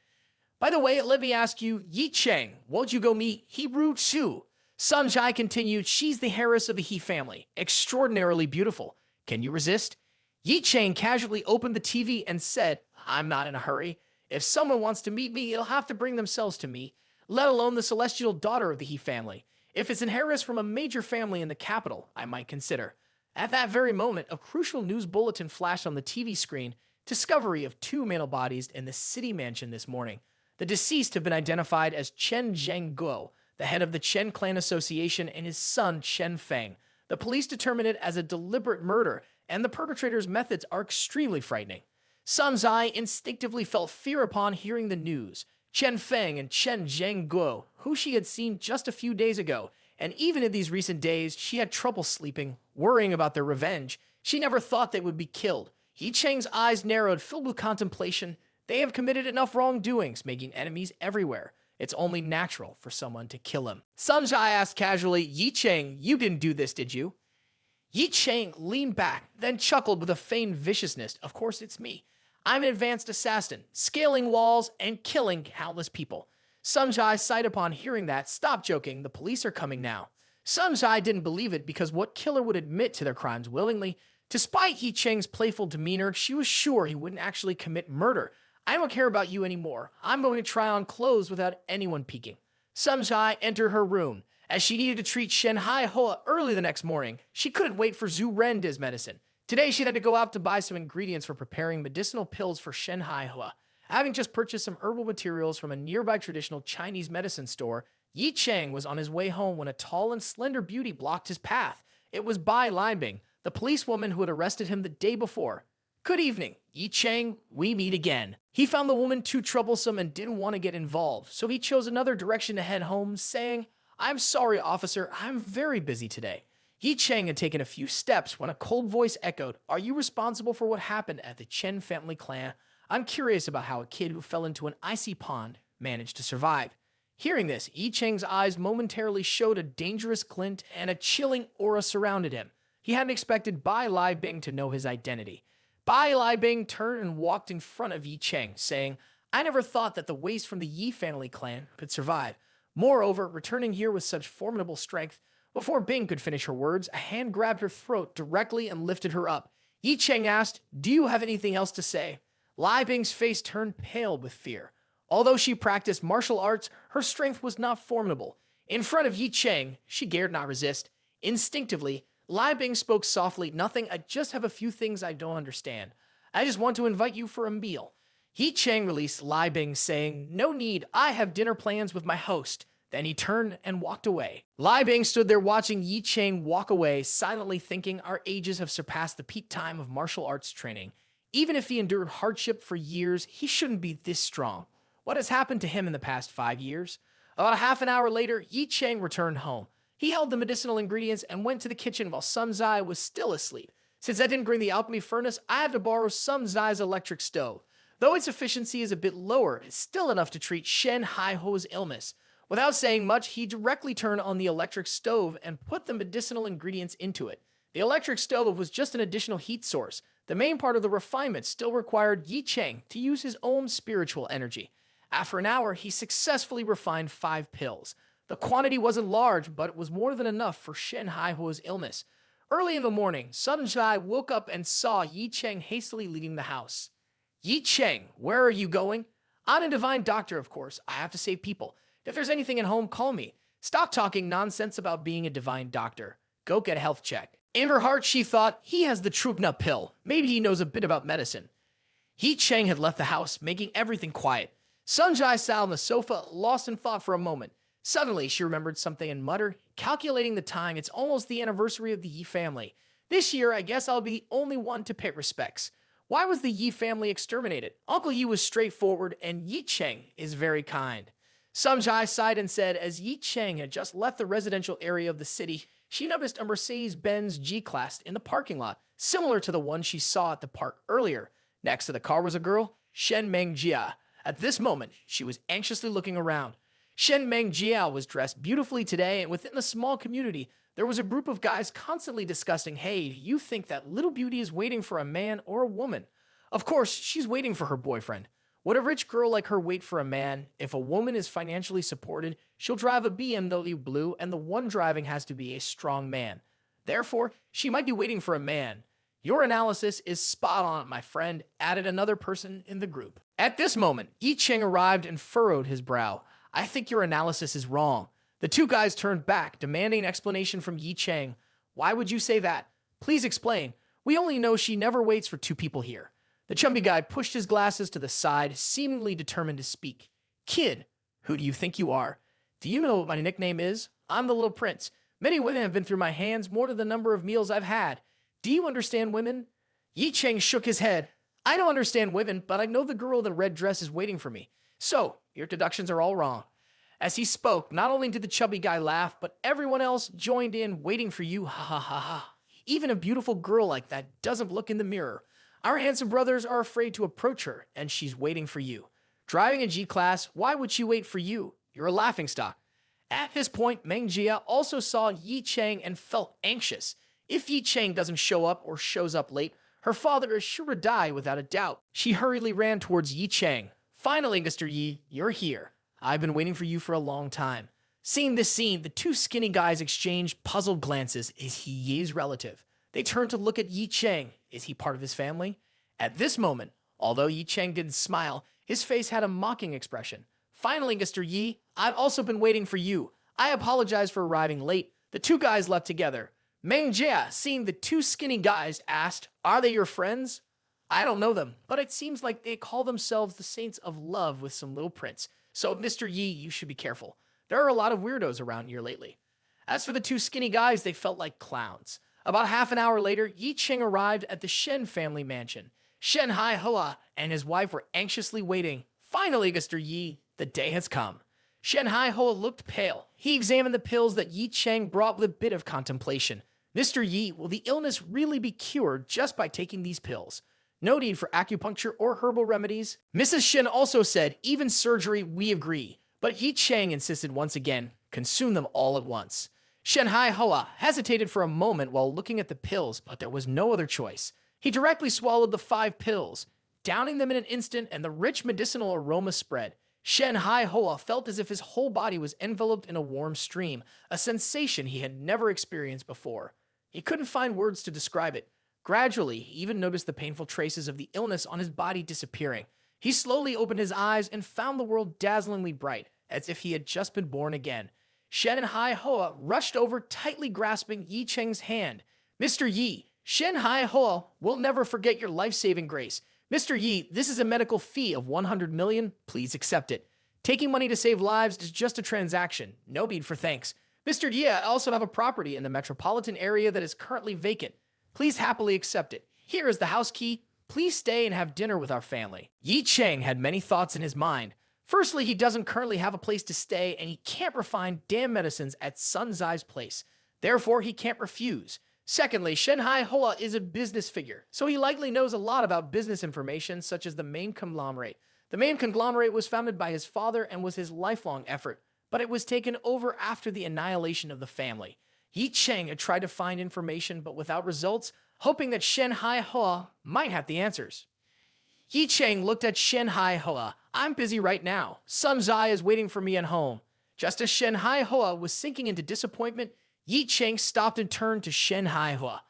By the way, let me ask you, Ye Cheng, won't you go meet Hebrew Chu? Sun Jai continued, she's the heiress of the He family. Extraordinarily beautiful. Can you resist? Ye Cheng casually opened the TV and said, I'm not in a hurry. If someone wants to meet me, it'll have to bring themselves to me, let alone the celestial daughter of the He family. If it's an heiress from a major family in the capital, I might consider. At that very moment, a crucial news bulletin flashed on the TV screen. Discovery of 2 male bodies in the city mansion this morning. The deceased have been identified as Chen Zhengguo, the head of the Chen Clan Association, and his son, Chen Feng. The police determined it as a deliberate murder, and the perpetrator's methods are extremely frightening. Sun Zai instinctively felt fear upon hearing the news. Chen Feng and Chen Zhengguo, who she had seen just a few days ago, and even in these recent days, she had trouble sleeping, worrying about their revenge. She never thought they would be killed. Ye Cheng's eyes narrowed, filled with contemplation. They have committed enough wrongdoings, making enemies everywhere. It's only natural for someone to kill him. Sun Jai asked casually, Ye Cheng, you didn't do this, did you? Ye Cheng leaned back, then chuckled with a feigned viciousness. Of course it's me. I'm an advanced assassin, scaling walls and killing countless people. Sun Jai sighed upon hearing that. Stop joking, the police are coming now. Sun Jai didn't believe it because what killer would admit to their crimes willingly? Despite Ye Cheng's playful demeanor, she was sure he wouldn't actually commit murder. I don't care about you anymore. I'm going to try on clothes without anyone peeking. Sun Jai entered her room. As she needed to treat Shenhai Hoa early the next morning, she couldn't wait for Zhu Ren's medicine. Today, she had to go out to buy some ingredients for preparing medicinal pills for Shenhai Hoa. Having just purchased some herbal materials from a nearby traditional Chinese medicine store, Ye Cheng was on his way home when a tall and slender beauty blocked his path. It was Bai Liebing, the policewoman who had arrested him the day before. Good evening, Ye Cheng, we meet again. He found the woman too troublesome and didn't want to get involved, so he chose another direction to head home, saying, I'm sorry, officer, I'm very busy today. Ye Cheng had taken a few steps when a cold voice echoed, Are you responsible for what happened at the Chen family clan? I'm curious about how a kid who fell into an icy pond managed to survive. Hearing this, Ye Cheng's eyes momentarily showed a dangerous glint and a chilling aura surrounded him. He hadn't expected Bai Liebing to know his identity. Bai Liebing turned and walked in front of Ye Cheng, saying, I never thought that the waste from the Yi family clan could survive. Moreover, returning here with such formidable strength, before Bing could finish her words, a hand grabbed her throat directly and lifted her up. Ye Cheng asked, Do you have anything else to say? Lai Bing's face turned pale with fear. Although she practiced martial arts, her strength was not formidable. In front of Ye Cheng, she dared not resist. Instinctively, Lai Bing spoke softly, "Nothing, I just have a few things I don't understand. I just want to invite you for a meal." Ye Cheng released Lai Bing, saying, "No need, I have dinner plans with my host." Then he turned and walked away. Lai Bing stood there watching Ye Cheng walk away, silently thinking our ages have surpassed the peak time of martial arts training. Even if he endured hardship for years, he shouldn't be this strong. What has happened to him in the past 5 years? About a half an hour later, Ye Cheng returned home. He held the medicinal ingredients and went to the kitchen while Sun Zai was still asleep. Since I didn't bring the alchemy furnace, I have to borrow Sun Zai's electric stove. Though its efficiency is a bit lower, it's still enough to treat Shen Haiho's illness. Without saying much, he directly turned on the electric stove and put the medicinal ingredients into it. The electric stove was just an additional heat source. The main part of the refinement still required Ye Cheng to use his own spiritual energy. After an hour, he successfully refined 5 pills. The quantity wasn't large, but it was more than enough for Shen Haiho's illness. Early in the morning, Sun Zai woke up and saw Ye Cheng hastily leaving the house. "Ye Cheng, where are you going?" "I'm a divine doctor, of course. I have to save people. If there's anything at home, call me. Stop talking nonsense about being a divine doctor. Go get a health check." In her heart, she thought, he has the Trugna pill. Maybe he knows a bit about medicine. Ye Cheng had left the house, making everything quiet. Sun Zai sat on the sofa, lost in thought for a moment. Suddenly, she remembered something and muttered, "Calculating the time, it's almost the anniversary of the Yi family. This year, I guess I'll be the only one to pay respects. Why was the Yi family exterminated? Uncle Yi was straightforward, and Ye Cheng is very kind." Sun Zai sighed and said, as Ye Cheng had just left the residential area of the city, she noticed a Mercedes-Benz G-Class in the parking lot, similar to the one she saw at the park earlier. Next to the car was a girl, Shen Mengjia. At this moment, she was anxiously looking around. Shen Mengjia was dressed beautifully today, and within the small community, there was a group of guys constantly discussing, "Hey, you think that little beauty is waiting for a man or a woman?" Of course, she's waiting for her boyfriend. Would a rich girl like her wait for a man? If a woman is financially supported, she'll drive a BMW Blue, and the one driving has to be a strong man. Therefore, she might be waiting for a man. "Your analysis is spot on, my friend," added another person in the group. At this moment, Ye Cheng arrived and furrowed his brow. "I think your analysis is wrong." The two guys turned back, demanding an explanation from Ye Cheng. "Why would you say that? Please explain. We only know she never waits for 2 people here." The chubby guy pushed his glasses to the side, seemingly determined to speak. "Kid, who do you think you are? Do you know what my nickname is? I'm the Little Prince. Many women have been through my hands, more than the number of meals I've had. Do you understand women?" Ye Cheng shook his head. "I don't understand women, but I know the girl in the red dress is waiting for me. So, your deductions are all wrong." As he spoke, not only did the chubby guy laugh, but everyone else joined in, "Waiting for you, ha ha ha ha. Even a beautiful girl like that doesn't look in the mirror. Our handsome brothers are afraid to approach her, and she's waiting for you. Driving a G-Class, why would she wait for you? You're a laughingstock." At this point, Meng Jia also saw Ye Cheng and felt anxious. If Ye Cheng doesn't show up or shows up late, her father is sure to die without a doubt. She hurriedly ran towards Ye Cheng. "Finally, Mr. Yi, you're here. I've been waiting for you for a long time." Seeing this scene, the 2 skinny guys exchanged puzzled glances. Is he Yi's relative? They turned to look at Ye Cheng. Is he part of his family? At this moment, although Ye Cheng didn't smile, his face had a mocking expression. "Finally, Mr. Yi, I've also been waiting for you. I apologize for arriving late." The 2 guys left together. Meng Jia, seeing the 2 skinny guys, asked, "Are they your friends?" "I don't know them, but it seems like they call themselves the Saints of Love with some little prince. So, Mr. Yi, you should be careful. There are a lot of weirdos around here lately." As for the 2 skinny guys, they felt like clowns. About half an hour later, Ye Cheng arrived at the Shen family mansion. Shen Haihoa and his wife were anxiously waiting. "Finally, Mr. Yi, the day has come." Shen Haihoa looked pale. He examined the pills that Ye Cheng brought with a bit of contemplation. "Mr. Yi, will the illness really be cured just by taking these pills? No need for acupuncture or herbal remedies." Mrs. Shen also said, "Even surgery, we agree." But Ye Cheng insisted once again, "Consume them all at once." Shen Haihoa hesitated for a moment while looking at the pills, but there was no other choice. He directly swallowed the 5 pills, downing them in an instant, and the rich medicinal aroma spread. Shen Haihoa felt as if his whole body was enveloped in a warm stream, a sensation he had never experienced before. He couldn't find words to describe it. Gradually, he even noticed the painful traces of the illness on his body disappearing. He slowly opened his eyes and found the world dazzlingly bright, as if he had just been born again. Shen Hai Hoa rushed over, tightly grasping Ye Cheng's hand. "Mr. Yi, Shen Hai Hoa will never forget your life-saving grace. Mr. Yi, this is a medical fee of 100 million. Please accept it. Taking money to save lives is just a transaction. No need for thanks. Mr. Yi, I also have a property in the metropolitan area that is currently vacant. Please happily accept it. Here is the house key. Please stay and have dinner with our family." Ye Cheng had many thoughts in his mind. Firstly, he doesn't currently have a place to stay, and he can't refine damn medicines at Sun Zai's place. Therefore, he can't refuse. Secondly, Shen Hai Hoa is a business figure, so he likely knows a lot about business information, such as the main conglomerate. The main conglomerate was founded by his father and was his lifelong effort, but it was taken over after the annihilation of the family. Ye Cheng had tried to find information, but without results, hoping that Shen Hai Hoa might have the answers. Ye Cheng looked at Shen Hai Hoa. "I'm busy right now. Sun Zai is waiting for me at home." Just as Shen Hai Hoa was sinking into disappointment, Ye Cheng stopped and turned to Shen Hai Hoa.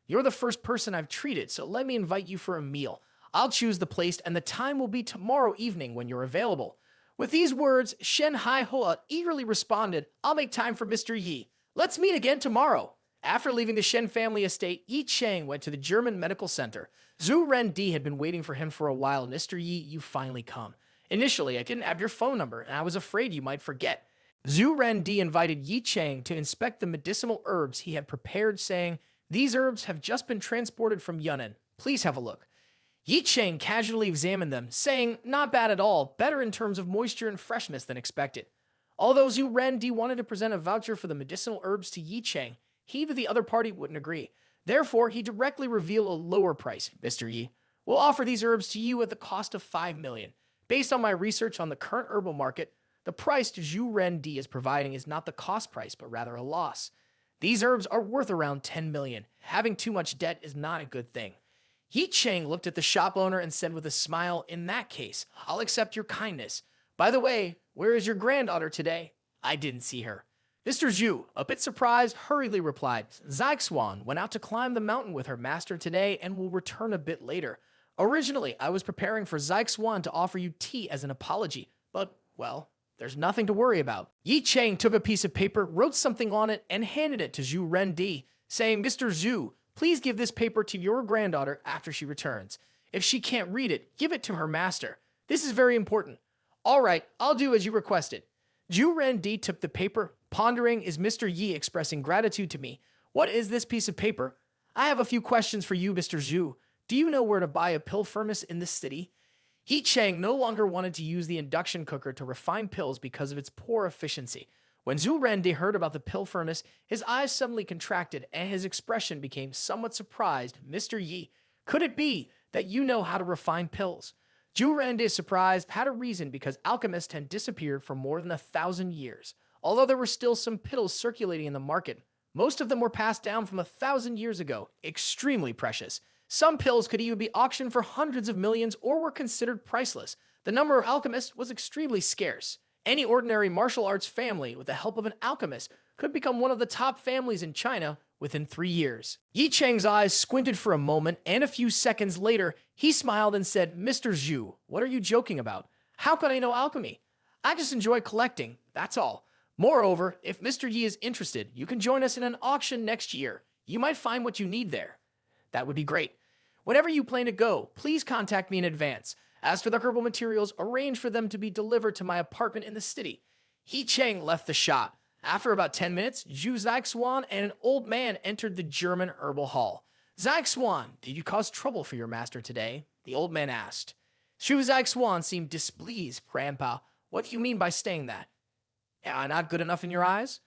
"You're the first person I've treated, so let me invite you for a meal. I'll choose the place, and the time will be tomorrow evening when you're available." With these words, Shen Hai Hoa eagerly responded, "I'll make time for Mr. Yi. Let's meet again tomorrow." After leaving the Shen family estate, Ye Cheng went to the German medical center. Zhu Ren Di had been waiting for him for a while. "Mr. Yi, you finally come. Initially, I didn't have your phone number, and I was afraid you might forget." Zhu Ren Di invited Ye Cheng to inspect the medicinal herbs he had prepared, saying, "These herbs have just been transported from Yunnan. Please have a look." Ye Cheng casually examined them, saying, "Not bad at all, better in terms of moisture and freshness than expected." Although Zhu Ren Di wanted to present a voucher for the medicinal herbs to Ye Cheng, he to the other party wouldn't agree. Therefore, he directly revealed a lower price. "Mr. Yi, we'll offer these herbs to you at the cost of 5 million. Based on my research on the current herbal market, the price Zhu Ren Di is providing is not the cost price, but rather a loss. These herbs are worth around 10 million. Having too much debt is not a good thing." Ye Cheng looked at the shop owner and said with a smile, "In that case, I'll accept your kindness. By the way, where is your granddaughter today?" "I didn't see her." Mr. Zhu, a bit surprised, hurriedly replied, "Zixuan went out to climb the mountain with her master today and will return a bit later. Originally, I was preparing for Zixuan to offer you tea as an apology, but, well, there's nothing to worry about." Ye Cheng took a piece of paper, wrote something on it, and handed it to Zhu Ren Di, saying, "Mr. Zhu, please give this paper to your granddaughter after she returns. If she can't read it, give it to her master. This is very important." "All right, I'll do as you requested." Zhu Ren Di took the paper, pondering, "Is Mr. Yi expressing gratitude to me? What is this piece of paper? I have a few questions for you, Mr. Zhu. Do you know where to buy a pill furnace in this city?" Ye Cheng no longer wanted to use the induction cooker to refine pills because of its poor efficiency. When Zhu Ren Di heard about the pill furnace, his eyes suddenly contracted and his expression became somewhat surprised. "Mr. Yi, could it be that you know how to refine pills?" Zhu Ren Di's surprise had a reason because alchemists had disappeared for more than 1,000 years. Although there were still some pills circulating in the market, most of them were passed down from 1,000 years ago, extremely precious. Some pills could even be auctioned for hundreds of millions or were considered priceless. The number of alchemists was extremely scarce. Any ordinary martial arts family, with the help of an alchemist, could become one of the top families in China within 3 years. Ye Cheng's eyes squinted for a moment, and a few seconds later, he smiled and said, "Mr. Zhu, what are you joking about? How could I know alchemy? I just enjoy collecting, that's all. Moreover, if Mr. Yi is interested, you can join us in an auction next year. You might find what you need there." "That would be great. Whenever you plan to go, please contact me in advance. As for the herbal materials, arrange for them to be delivered to my apartment in the city." Ye Cheng left the shop. After about 10 minutes, Zhu Zixuan and an old man entered the German herbal hall. "Zixuan, did you cause trouble for your master today?" the old man asked. Zhu Zixuan seemed displeased. "Grandpa, what do you mean by saying that? Am I not good enough in your eyes?"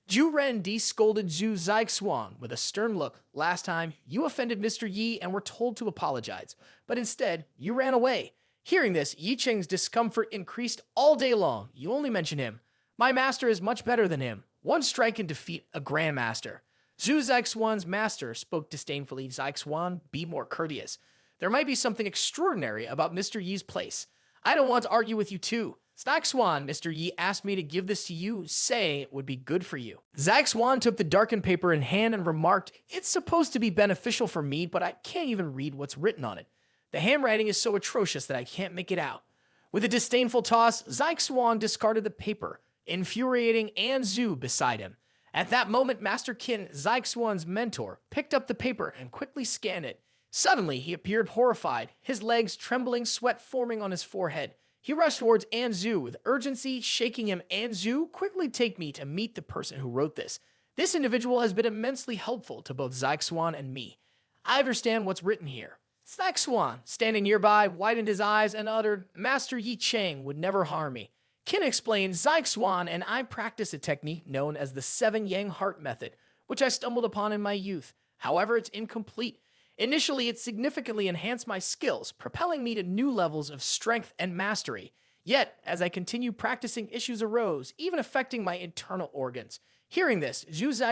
Zhu Ren Di scolded Zhu Zixuan with a stern look. "Last time, you offended Mr. Yi and were told to apologize, but instead, you ran away." Hearing this, Ye Cheng's discomfort increased all day long. "You only mention him. My master is much better than him. One strike can defeat a grandmaster." Zhu Zixuan's master spoke disdainfully. "Zixuan, be more courteous. There might be something extraordinary about Mr. Yi's place. I don't want to argue with you too. Swan, Mr. Yi asked me to give this to you, saying it would be good for you. Swan took the darkened paper in hand and remarked, "It's supposed to be beneficial for me, but I can't even read what's written on it. The handwriting is so atrocious that I can't make it out." With a disdainful toss, Swan discarded the paper, infuriating Anzu beside him. At that moment, Master Qin, Swan's mentor, picked up the paper and quickly scanned it. Suddenly, he appeared horrified, his legs trembling, sweat forming on his forehead. He rushed towards Anzu with urgency, shaking him. "Anzu, quickly take me to meet the person who wrote this. This individual has been immensely helpful to both Swan and me. I understand what's written here." Swan, standing nearby, widened his eyes and uttered, "Master Ye Cheng would never harm me. Qin explained, Swan and I practice a technique known as the 7 Yang Heart Method, which I stumbled upon in my youth. However, it's incomplete. Initially, it significantly enhanced my skills, propelling me to new levels of strength and mastery. Yet, as I continued practicing, issues arose, even affecting my internal organs. Hearing this,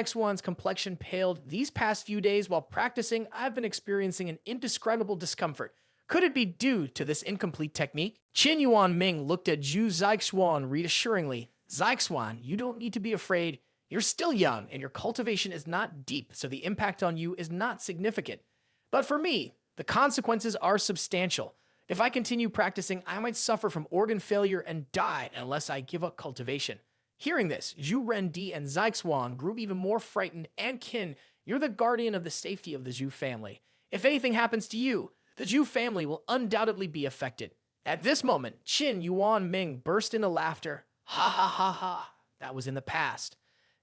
Swan's complexion paled. These past few days while practicing, I've been experiencing an indescribable discomfort. Could it be due to this incomplete technique?" Qin Yuan Ming looked at Swan reassuringly. "Swan, you don't need to be afraid. You're still young, and your cultivation is not deep, so the impact on you is not significant. But for me, the consequences are substantial. If I continue practicing, I might suffer from organ failure and die unless I give up cultivation." Hearing this, Zhu Rendi and Swan grew even more frightened. "And Qin, you're the guardian of the safety of the Zhu family. If anything happens to you, the Zhu family will undoubtedly be affected." At this moment, Qin Yuan Ming burst into laughter. "Ha ha ha ha. That was in the past.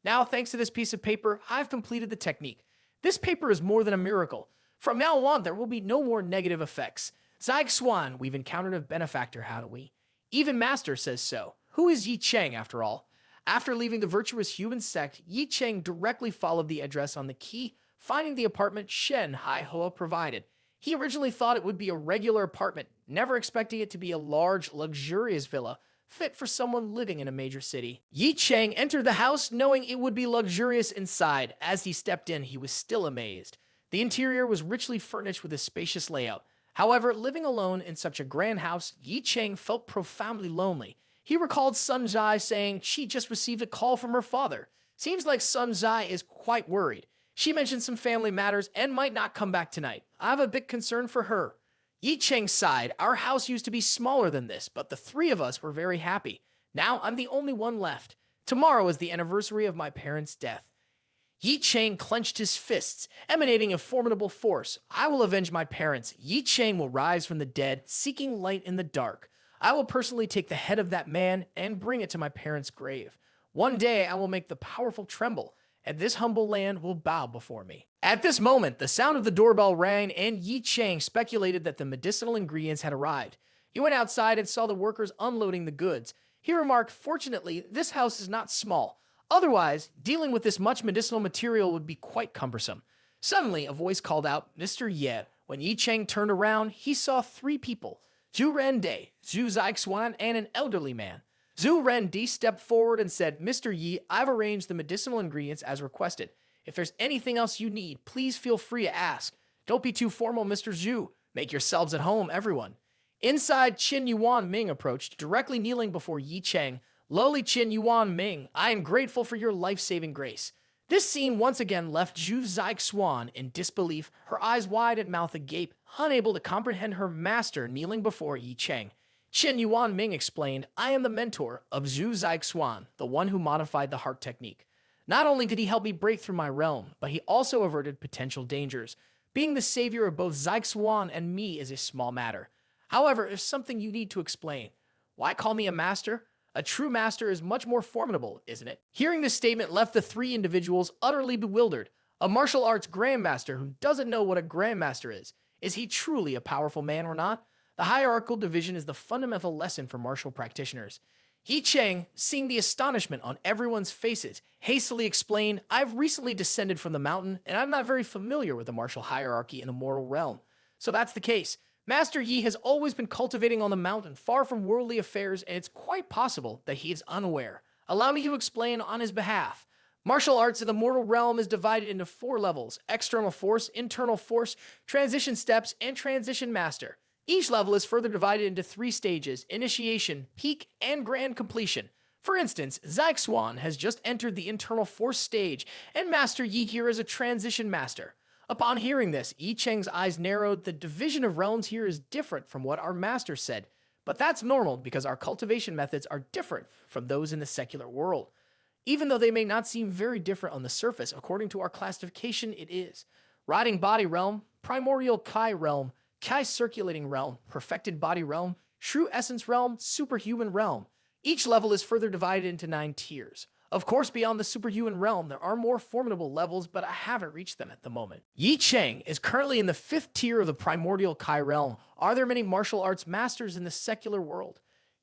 Now, thanks to this piece of paper, I've completed the technique. This paper is more than a miracle. From now on, there will be no more negative effects. Swan, we've encountered a benefactor, haven't we? Even Master says so. Who is Ye Cheng, after all?" After leaving the virtuous human sect, Ye Cheng directly followed the address on the key, finding the apartment Shen Hai Hoa provided. He originally thought it would be a regular apartment, never expecting it to be a large, luxurious villa, fit for someone living in a major city. Ye Cheng entered the house knowing it would be luxurious inside. As he stepped in, he was still amazed. The interior was richly furnished with a spacious layout. However, living alone in such a grand house, Ye Cheng felt profoundly lonely. He recalled Sun Zai saying she just received a call from her father. Seems like Sun Zai is quite worried. She mentioned some family matters and might not come back tonight. I have a bit concerned for her. Ye Cheng sighed. "Our house used to be smaller than this, but the 3 of us were very happy. Now I'm the only one left. Tomorrow is the anniversary of my parents' death." Ye Cheng clenched his fists, emanating a formidable force. "I will avenge my parents. Ye Cheng will rise from the dead, seeking light in the dark. I will personally take the head of that man and bring it to my parents' grave. One day I will make the powerful tremble, and this humble land will bow before me." At this moment, the sound of the doorbell rang, and Ye Cheng speculated that the medicinal ingredients had arrived. He went outside and saw the workers unloading the goods. He remarked, "Fortunately, this house is not small. Otherwise, dealing with this much medicinal material would be quite cumbersome." Suddenly, a voice called out, "Mr. Ye." When Ye Cheng turned around, he saw 3 people. Zhu Rende, Zhu Swan, and an elderly man. Zhu Rende stepped forward and said, "Mr. Yi, I've arranged the medicinal ingredients as requested. If there's anything else you need, please feel free to ask. Don't be too formal, Mr. Zhu. Make yourselves at home, everyone." Inside, Qin Yuan Ming approached, directly kneeling before Ye Cheng. "Lowly Qin Yuan Ming, I am grateful for your life-saving grace." This scene once again left Zhu Swan in disbelief, her eyes wide and mouth agape, unable to comprehend her master kneeling before Ye Cheng. Qin Yuan Ming explained, "I am the mentor of Zhu Swan, the one who modified the heart technique. Not only did he help me break through my realm, but he also averted potential dangers. Being the savior of both Swan and me is a small matter. However, there's something you need to explain. Why call me a master? A true master is much more formidable, isn't it?" Hearing this statement left the 3 individuals utterly bewildered. A martial arts grandmaster who doesn't know what a grandmaster is. Is he truly a powerful man or not? The hierarchical division is the fundamental lesson for martial practitioners. Ye Cheng, seeing the astonishment on everyone's faces, hastily explained, "I've recently descended from the mountain, and I'm not very familiar with the martial hierarchy in the mortal realm. So that's the case. Master Yi has always been cultivating on the mountain, far from worldly affairs, and it's quite possible that he is unaware. Allow me to explain on his behalf. Martial arts in the mortal realm is divided into 4 levels: external force, internal force, transition steps, and transition master. Each level is further divided into 3 stages: initiation, peak, and grand completion. For instance, Swan has just entered the internal force stage, and Master Yi here is a transition master. Upon hearing this, Ye Cheng's eyes narrowed. The division of realms here is different from what our master said, but that's normal because our cultivation methods are different from those in the secular world. Even though they may not seem very different on the surface, according to our classification, it is. Riding body realm, primordial Kai realm, Kai circulating realm, perfected body realm, true essence realm, superhuman realm. Each level is further divided into 9 tiers. Of course, beyond the superhuman realm, there are more formidable levels, but I haven't reached them at the moment. Ye Cheng is currently in the 5th tier of the primordial Kai realm. Are there many martial arts masters in the secular world?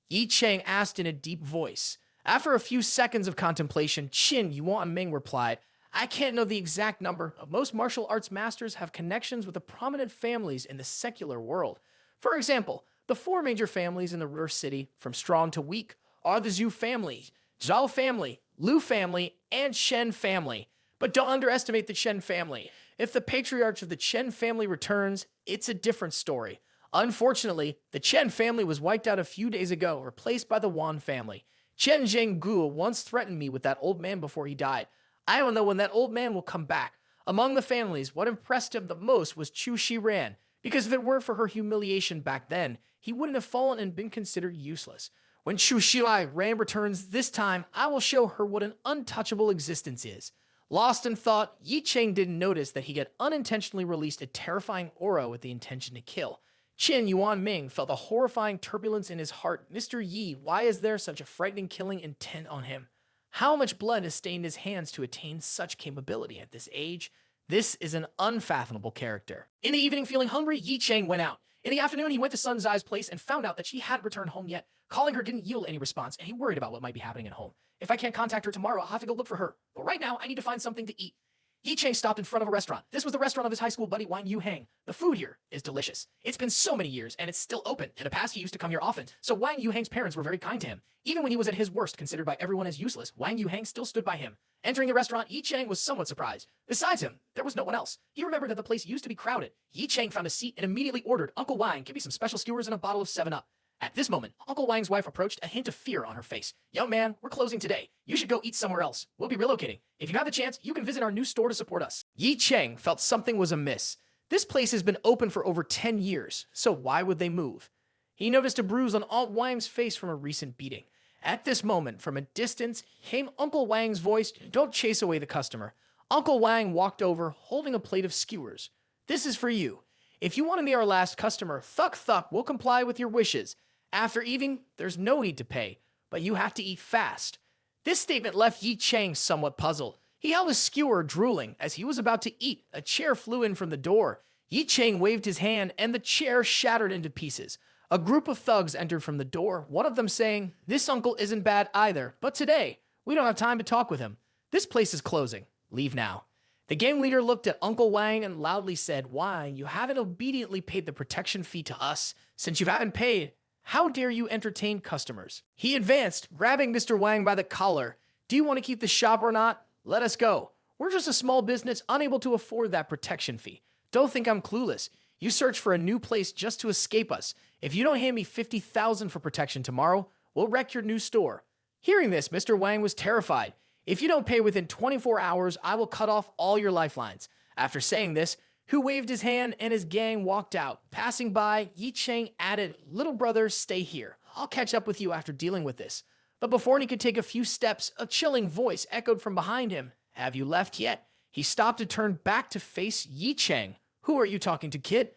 Ye Cheng asked in a deep voice. After a few seconds of contemplation, Qin Yuan Ming replied, I can't know the exact number, but most martial arts masters have connections with the prominent families in the secular world. For example, the 4 major families in the River City, from strong to weak, are the Zhu family, Zhao family, Lu family, and Shen family. But don't underestimate the Chen family. If the patriarch of the Chen family returns, it's a different story. Unfortunately, the Chen family was wiped out a few days ago, replaced by the Wan family. Chen Zhenggu once threatened me with that old man before he died. I don't know when that old man will come back. Among the families, what impressed him the most was Chu Shiran, because if it weren't for her humiliation back then, he wouldn't have fallen and been considered useless. When Chu Shiran returns this time, I will show her what an untouchable existence is. Lost in thought, Ye Cheng didn't notice that he had unintentionally released a terrifying aura with the intention to kill. Qin Yuan Ming felt a horrifying turbulence in his heart. Mr. Yi, why is there such a frightening killing intent on him? How much blood has stained his hands to attain such capability at this age? This is an unfathomable character. In the evening, feeling hungry, Ye Cheng went out. In the afternoon, he went to Sun Zai's place and found out that she hadn't returned home yet. Calling her didn't yield any response, and he worried about what might be happening at home. If I can't contact her tomorrow, I'll have to go look for her. But right now, I need to find something to eat. Ye Cheng stopped in front of a restaurant. This was the restaurant of his high school buddy Wang Yuhang. The food here is delicious. It's been so many years, and it's still open. In the past, he used to come here often, so Wang Yuhang's parents were very kind to him. Even when he was at his worst, considered by everyone as useless, Wang Yuhang still stood by him. Entering the restaurant, Ye Cheng was somewhat surprised. Besides him, there was no one else. He remembered that the place used to be crowded. Ye Cheng found a seat and immediately ordered, Uncle Wang, give me some special skewers and a bottle of 7-Up. At this moment, Uncle Wang's wife approached, a hint of fear on her face. Young man, we're closing today. You should go eat somewhere else. We'll be relocating. If you have the chance, you can visit our new store to support us. Ye Cheng felt something was amiss. This place has been open for over 10 years, so why would they move? He noticed a bruise on Aunt Wang's face from a recent beating. At this moment, from a distance, came Uncle Wang's voice, don't chase away the customer. Uncle Wang walked over, holding a plate of skewers. This is for you. If you want to be our last customer, Thuck will comply with your wishes. After eating, there's no need to pay, but you have to eat fast. This statement left Ye Cheng somewhat puzzled. He held his skewer, drooling. As he was about to eat, a chair flew in from the door. Ye Cheng waved his hand, and the chair shattered into pieces. A group of thugs entered from the door, one of them saying, this uncle isn't bad either, but today, we don't have time to talk with him. This place is closing. Leave now. The gang leader looked at Uncle Wang and loudly said, Wang, you haven't obediently paid the protection fee to us. Since you haven't paid, how dare you entertain customers? He advanced, grabbing Mr. Wang by the collar. Do you want to keep the shop or not? Let us go. We're just a small business unable to afford that protection fee. Don't think I'm clueless. You search for a new place just to escape us. If you don't hand me 50,000 for protection tomorrow, we'll wreck your new store. Hearing this, Mr. Wang was terrified. If you don't pay within 24 hours, I will cut off all your lifelines. After saying this, Hu waved his hand and his gang walked out. Passing by, Ye Cheng added, little brother, stay here. I'll catch up with you after dealing with this. But before he could take a few steps, a chilling voice echoed from behind him. Have you left yet? He stopped to turn back to face Ye Cheng. Who are you talking to, kid?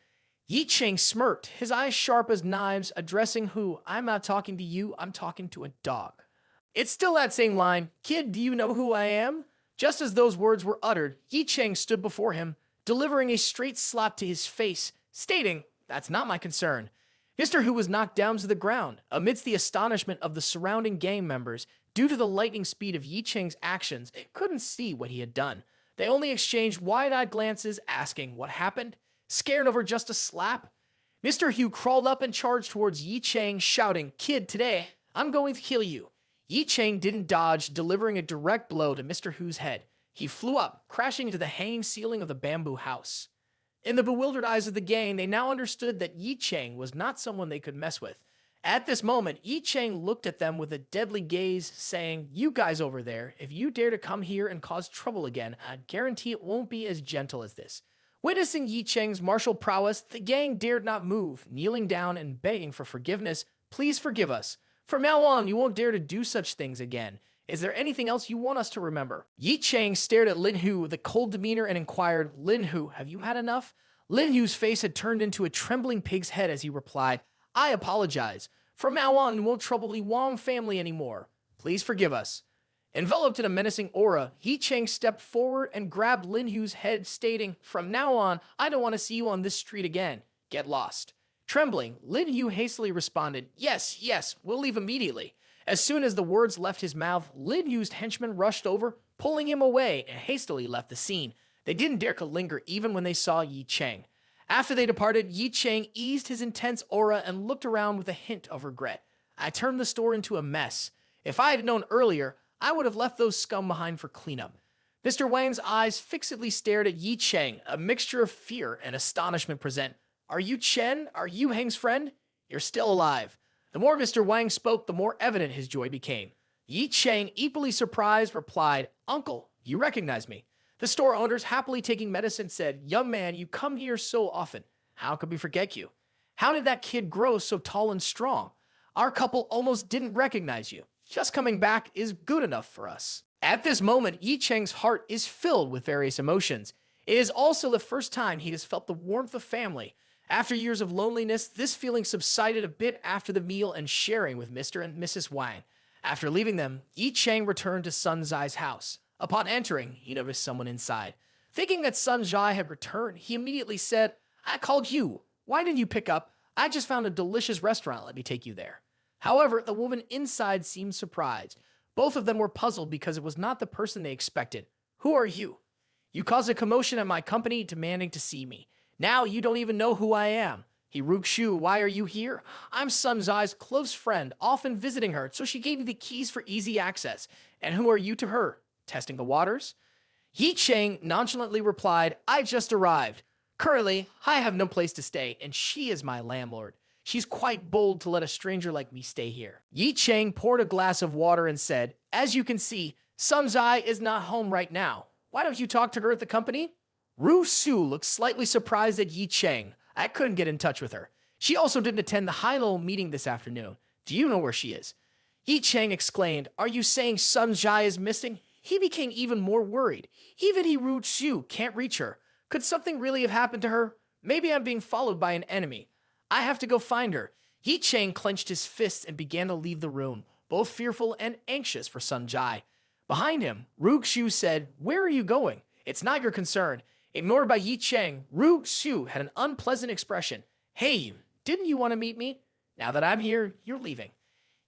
Ye Cheng smirked, his eyes sharp as knives, addressing Hu. I'm not talking to you, I'm talking to a dog. It's still that same line. Kid, do you know who I am? Just as those words were uttered, Ye Cheng stood before him, delivering a straight slap to his face, stating, that's not my concern. Mr. Hu was knocked down to the ground, amidst the astonishment of the surrounding gang members. Due to the lightning speed of Ye Cheng's actions, they couldn't see what he had done. They only exchanged wide-eyed glances, asking, what happened? Scared over just a slap? Mr. Hu crawled up and charged towards Ye Cheng, shouting, Kid, today, I'm going to kill you. Ye Cheng didn't dodge, delivering a direct blow to Mr. Hu's head. He flew up, crashing into the hanging ceiling of the bamboo house. In the bewildered eyes of the gang, they now understood that Ye Cheng was not someone they could mess with. At this moment, Ye Cheng looked at them with a deadly gaze, saying, "You guys over there, if you dare to come here and cause trouble again, I guarantee it won't be as gentle as this." Witnessing Ye Cheng's martial prowess, the gang dared not move, kneeling down and begging for forgiveness. "Please forgive us. From now on, you won't dare to do such things again. Is there anything else you want us to remember?" Ye Cheng stared at Lin Hu with a cold demeanor and inquired, "Lin Hu, have you had enough?" Lin Hu's face had turned into a trembling pig's head as he replied, "I apologize. From now on, we won't trouble the Wong family anymore. Please forgive us." Enveloped in a menacing aura, Ye Cheng stepped forward and grabbed Lin Hu's head, stating, "From now on, I don't want to see you on this street again. Get lost." Trembling, Lin Hu hastily responded, "Yes, yes, we'll leave immediately." As soon as the words left his mouth, Lin Hu's henchmen rushed over, pulling him away, and hastily left the scene. They didn't dare to linger even when they saw Ye Cheng. After they departed, Ye Cheng eased his intense aura and looked around with a hint of regret. "I turned the store into a mess. If I had known earlier, I would have left those scum behind for cleanup." Mr. Wang's eyes fixedly stared at Ye Cheng, a mixture of fear and astonishment present. "Are you Chen? Are you Heng's friend? You're still alive." The more Mr. Wang spoke, the more evident his joy became. Ye Cheng, equally surprised, replied, "Uncle, you recognize me." The store owners, happily taking medicine, said, "Young man, you come here so often. How could we forget you? How did that kid grow so tall and strong? Our couple almost didn't recognize you. Just coming back is good enough for us." At this moment, Ye Cheng's heart is filled with various emotions. It is also the first time he has felt the warmth of family. After years of loneliness, this feeling subsided a bit after the meal and sharing with Mr. and Mrs. Wang. After leaving them, Ye Cheng returned to Sun Zai's house. Upon entering, he noticed someone inside. Thinking that Sun Zai had returned, he immediately said, "I called you. Why didn't you pick up? I just found a delicious restaurant. Let me take you there." However, the woman inside seemed surprised. Both of them were puzzled because it was not the person they expected. "Who are you? You caused a commotion at my company demanding to see me. Now you don't even know who I am. Rukshu, why are you here? I'm Sun Zai's close friend, often visiting her, so she gave me the keys for easy access. And who are you to her? Testing the waters?" Ye Cheng nonchalantly replied, "I just arrived. Currently, I have no place to stay, and she is my landlord. She's quite bold to let a stranger like me stay here." Ye Cheng poured a glass of water and said, "As you can see, Sun Zai is not home right now. Why don't you talk to her at the company?" Ru Su looked slightly surprised at Ye Cheng. "I couldn't get in touch with her. She also didn't attend the high-level meeting this afternoon. Do you know where she is?" Ye Cheng exclaimed, "Are you saying Sun Zai is missing?" He became even more worried. Even Ru Su can't reach her. Could something really have happened to her? Maybe I'm being followed by an enemy. I have to go find her. Ye Cheng clenched his fists and began to leave the room, both fearful and anxious for Sun Zai. Behind him, Rukshu said, "Where are you going? It's not your concern." Ignored by Ye Cheng, Rukshu had an unpleasant expression. "Hey, didn't you want to meet me? Now that I'm here, you're leaving."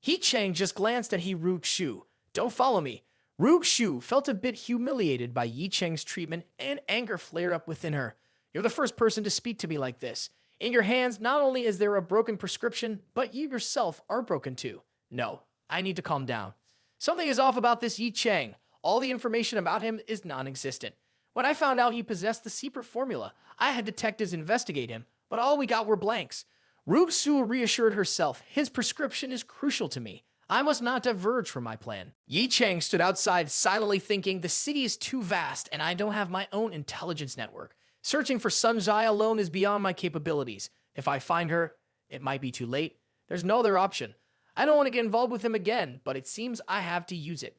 Ye Cheng just glanced at Rukshu. "Don't follow me." Rukshu felt a bit humiliated by Ye Cheng's treatment, and anger flared up within her. "You're the first person to speak to me like this. In your hands, not only is there a broken prescription, but you yourself are broken too. No, I need to calm down. Something is off about this Ye Cheng. All the information about him is non-existent. When I found out he possessed the secret formula, I had detectives investigate him, but all we got were blanks." Rukshu reassured herself, "His prescription is crucial to me. I must not diverge from my plan." Ye Cheng stood outside silently thinking, the city is too vast and I don't have my own intelligence network. Searching for Sun Zai alone is beyond my capabilities. If I find her, it might be too late. There's no other option. I don't want to get involved with him again, but it seems I have to use it.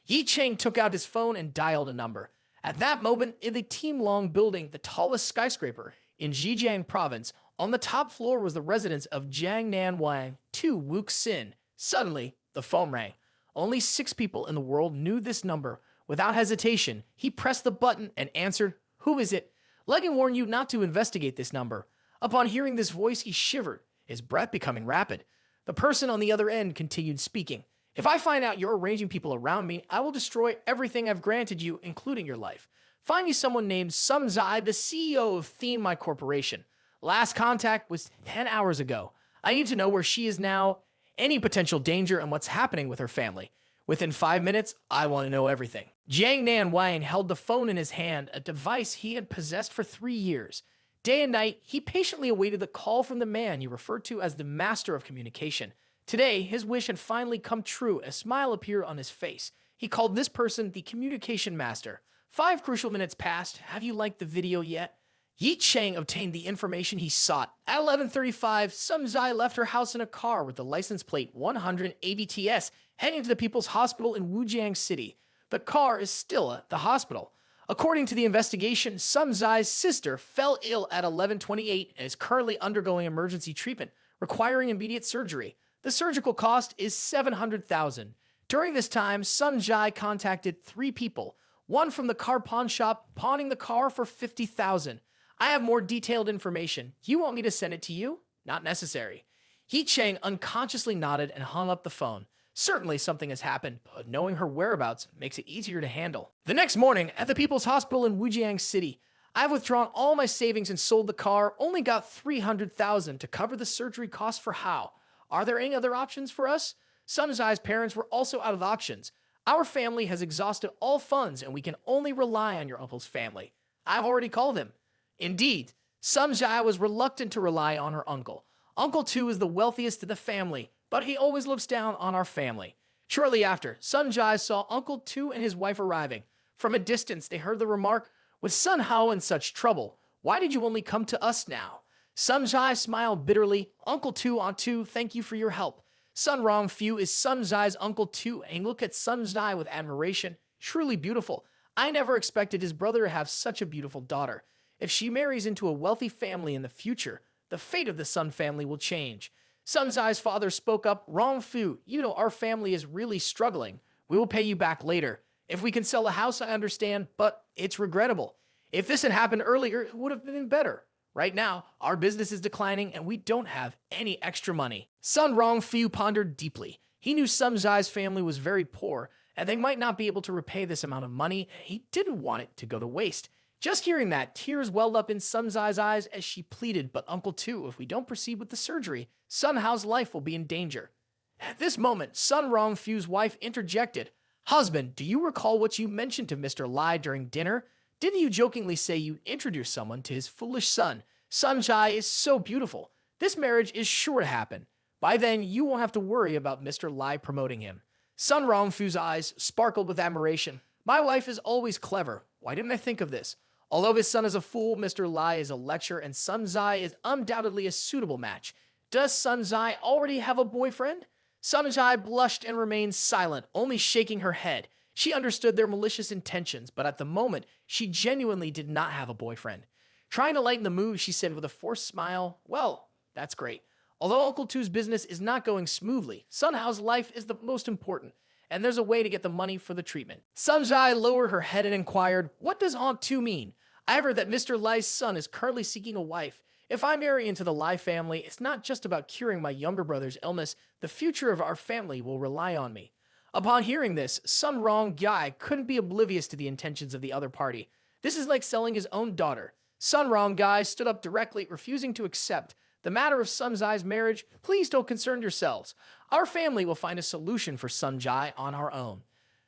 Ye Cheng took out his phone and dialed a number. At that moment, in the Team Long building, the tallest skyscraper in Zhejiang province, on the top floor was the residence of Jiang Nan Wang, 2 Wook Sin. Suddenly, the phone rang. Only 6 people in the world knew this number. Without hesitation, he pressed the button and answered, "Who is it? Let me warn you not to investigate this number." Upon hearing this voice, he shivered, his breath becoming rapid. The person on the other end continued speaking. "If I find out you're arranging people around me, I will destroy everything I've granted you, including your life. Find me someone named Sun Zai, the CEO of Theme My Corporation. Last contact was 10 hours ago. I need to know where she is now, any potential danger, and what's happening with her family. Within 5 minutes, I want to know everything." Jiang Nan Wang held the phone in his hand, a device he had possessed for 3 years. Day and night, he patiently awaited the call from the man he referred to as the master of communication. Today, his wish had finally come true. A smile appeared on his face. He called this person the communication master. 5 crucial minutes passed. Have you liked the video yet? Ye Cheng obtained the information he sought. At 11:35, Sun Zai left her house in a car with the license plate 100 ABTS, heading to the People's Hospital in Wujiang City. The car is still at the hospital. According to the investigation, Sun Zai's sister fell ill at 11:28 and is currently undergoing emergency treatment, requiring immediate surgery. The surgical cost is 700,000. During this time, Sun Zai contacted 3 people, one from the car pawn shop, pawning the car for 50,000. I have more detailed information. You want me to send it to you? Not necessary. Ye Cheng unconsciously nodded and hung up the phone. Certainly something has happened, but knowing her whereabouts makes it easier to handle. The next morning, at the People's Hospital in Wujiang City, I've withdrawn all my savings and sold the car, only got 300,000 to cover the surgery costs for Hao. Are there any other options for us? Sun Zai's parents were also out of options. Our family has exhausted all funds and we can only rely on your uncle's family. I've already called him. Indeed, Sun Zai was reluctant to rely on her uncle. Uncle 2 is the wealthiest in the family, but he always looks down on our family. Shortly after, Sun Zai saw Uncle 2 and his wife arriving. From a distance, they heard the remark, "With Sun Hao in such trouble, why did you only come to us now?" Sun Zai smiled bitterly. Uncle 2 on 2, thank you for your help. Sun Rongfu is Sun Zai's uncle too, and look at Sun Zai with admiration. Truly beautiful. I never expected his brother to have such a beautiful daughter. If she marries into a wealthy family in the future, the fate of the Sun family will change. Sun Zai's father spoke up, Rongfu, you know our family is really struggling. We will pay you back later. If we can sell a house, I understand, but it's regrettable. If this had happened earlier, it would have been better. Right now, our business is declining and we don't have any extra money. Sun Rongfu pondered deeply. He knew Sun Zai's family was very poor and they might not be able to repay this amount of money. He didn't want it to go to waste. Just hearing that, tears welled up in Sun Zai's eyes as she pleaded, but Uncle 2, if we don't proceed with the surgery, Sun Hao's life will be in danger. At this moment, Sun Rongfu's wife interjected, Husband, do you recall what you mentioned to Mr. Lai during dinner? Didn't you jokingly say you introduced someone to his foolish son? Sun Zai is so beautiful. This marriage is sure to happen. By then, you won't have to worry about Mr. Lai promoting him. Sun Rongfu's eyes sparkled with admiration. My wife is always clever. Why didn't I think of this? Although his son is a fool, Mr. Lai is a lecturer, and Sun Zai is undoubtedly a suitable match. Does Sun Zai already have a boyfriend? Sun Zai blushed and remained silent, only shaking her head. She understood their malicious intentions, but at the moment, she genuinely did not have a boyfriend. Trying to lighten the mood, she said with a forced smile, Well, that's great. Although Uncle 2's business is not going smoothly, Sun Hao's life is the most important, and there's a way to get the money for the treatment. Sun Zai lowered her head and inquired, What does Aunt 2 mean? I heard that Mr. Lai's son is currently seeking a wife. If I marry into the Lai family, it's not just about curing my younger brother's illness. The future of our family will rely on me. Upon hearing this, Sun Ronggai couldn't be oblivious to the intentions of the other party. This is like selling his own daughter. Sun Ronggai stood up directly, refusing to accept. The matter of Sun Zai's marriage, please don't concern yourselves. Our family will find a solution for Sun Zai on our own.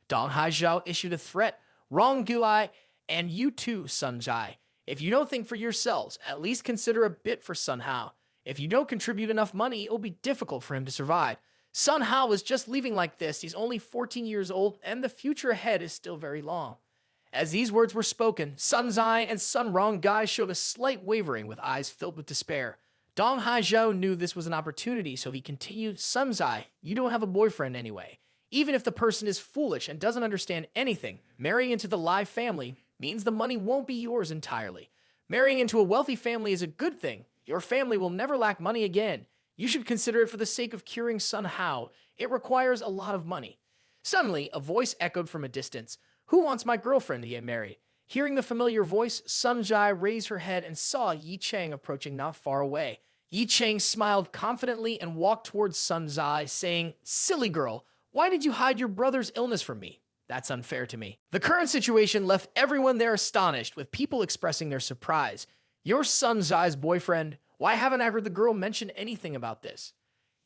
Dong Haizhao issued a threat. Rongguai, and you too, Sun Zai. If you don't think for yourselves, at least consider a bit for Sun Hao. If you don't contribute enough money, it will be difficult for him to survive. Sun Hao was just leaving like this. He's only 14 years old, and the future ahead is still very long. As these words were spoken, Sun Zai and Sun Ronggai showed a slight wavering with eyes filled with despair. Dong Haizhao knew this was an opportunity, so he continued, Sun Zai, you don't have a boyfriend anyway. Even if the person is foolish and doesn't understand anything, marrying into the Lai family means the money won't be yours entirely. Marrying into a wealthy family is a good thing. Your family will never lack money again. You should consider it for the sake of curing Sun Hao. It requires a lot of money. Suddenly, a voice echoed from a distance. Who wants my girlfriend to get married? Hearing the familiar voice, Sun Zai raised her head and saw Ye Cheng approaching not far away. Ye Cheng smiled confidently and walked towards Sun Zai, saying, Silly girl, why did you hide your brother's illness from me? That's unfair to me. The current situation left everyone there astonished, with people expressing their surprise. Your Sun Zai's boyfriend? Why haven't I heard the girl mention anything about this?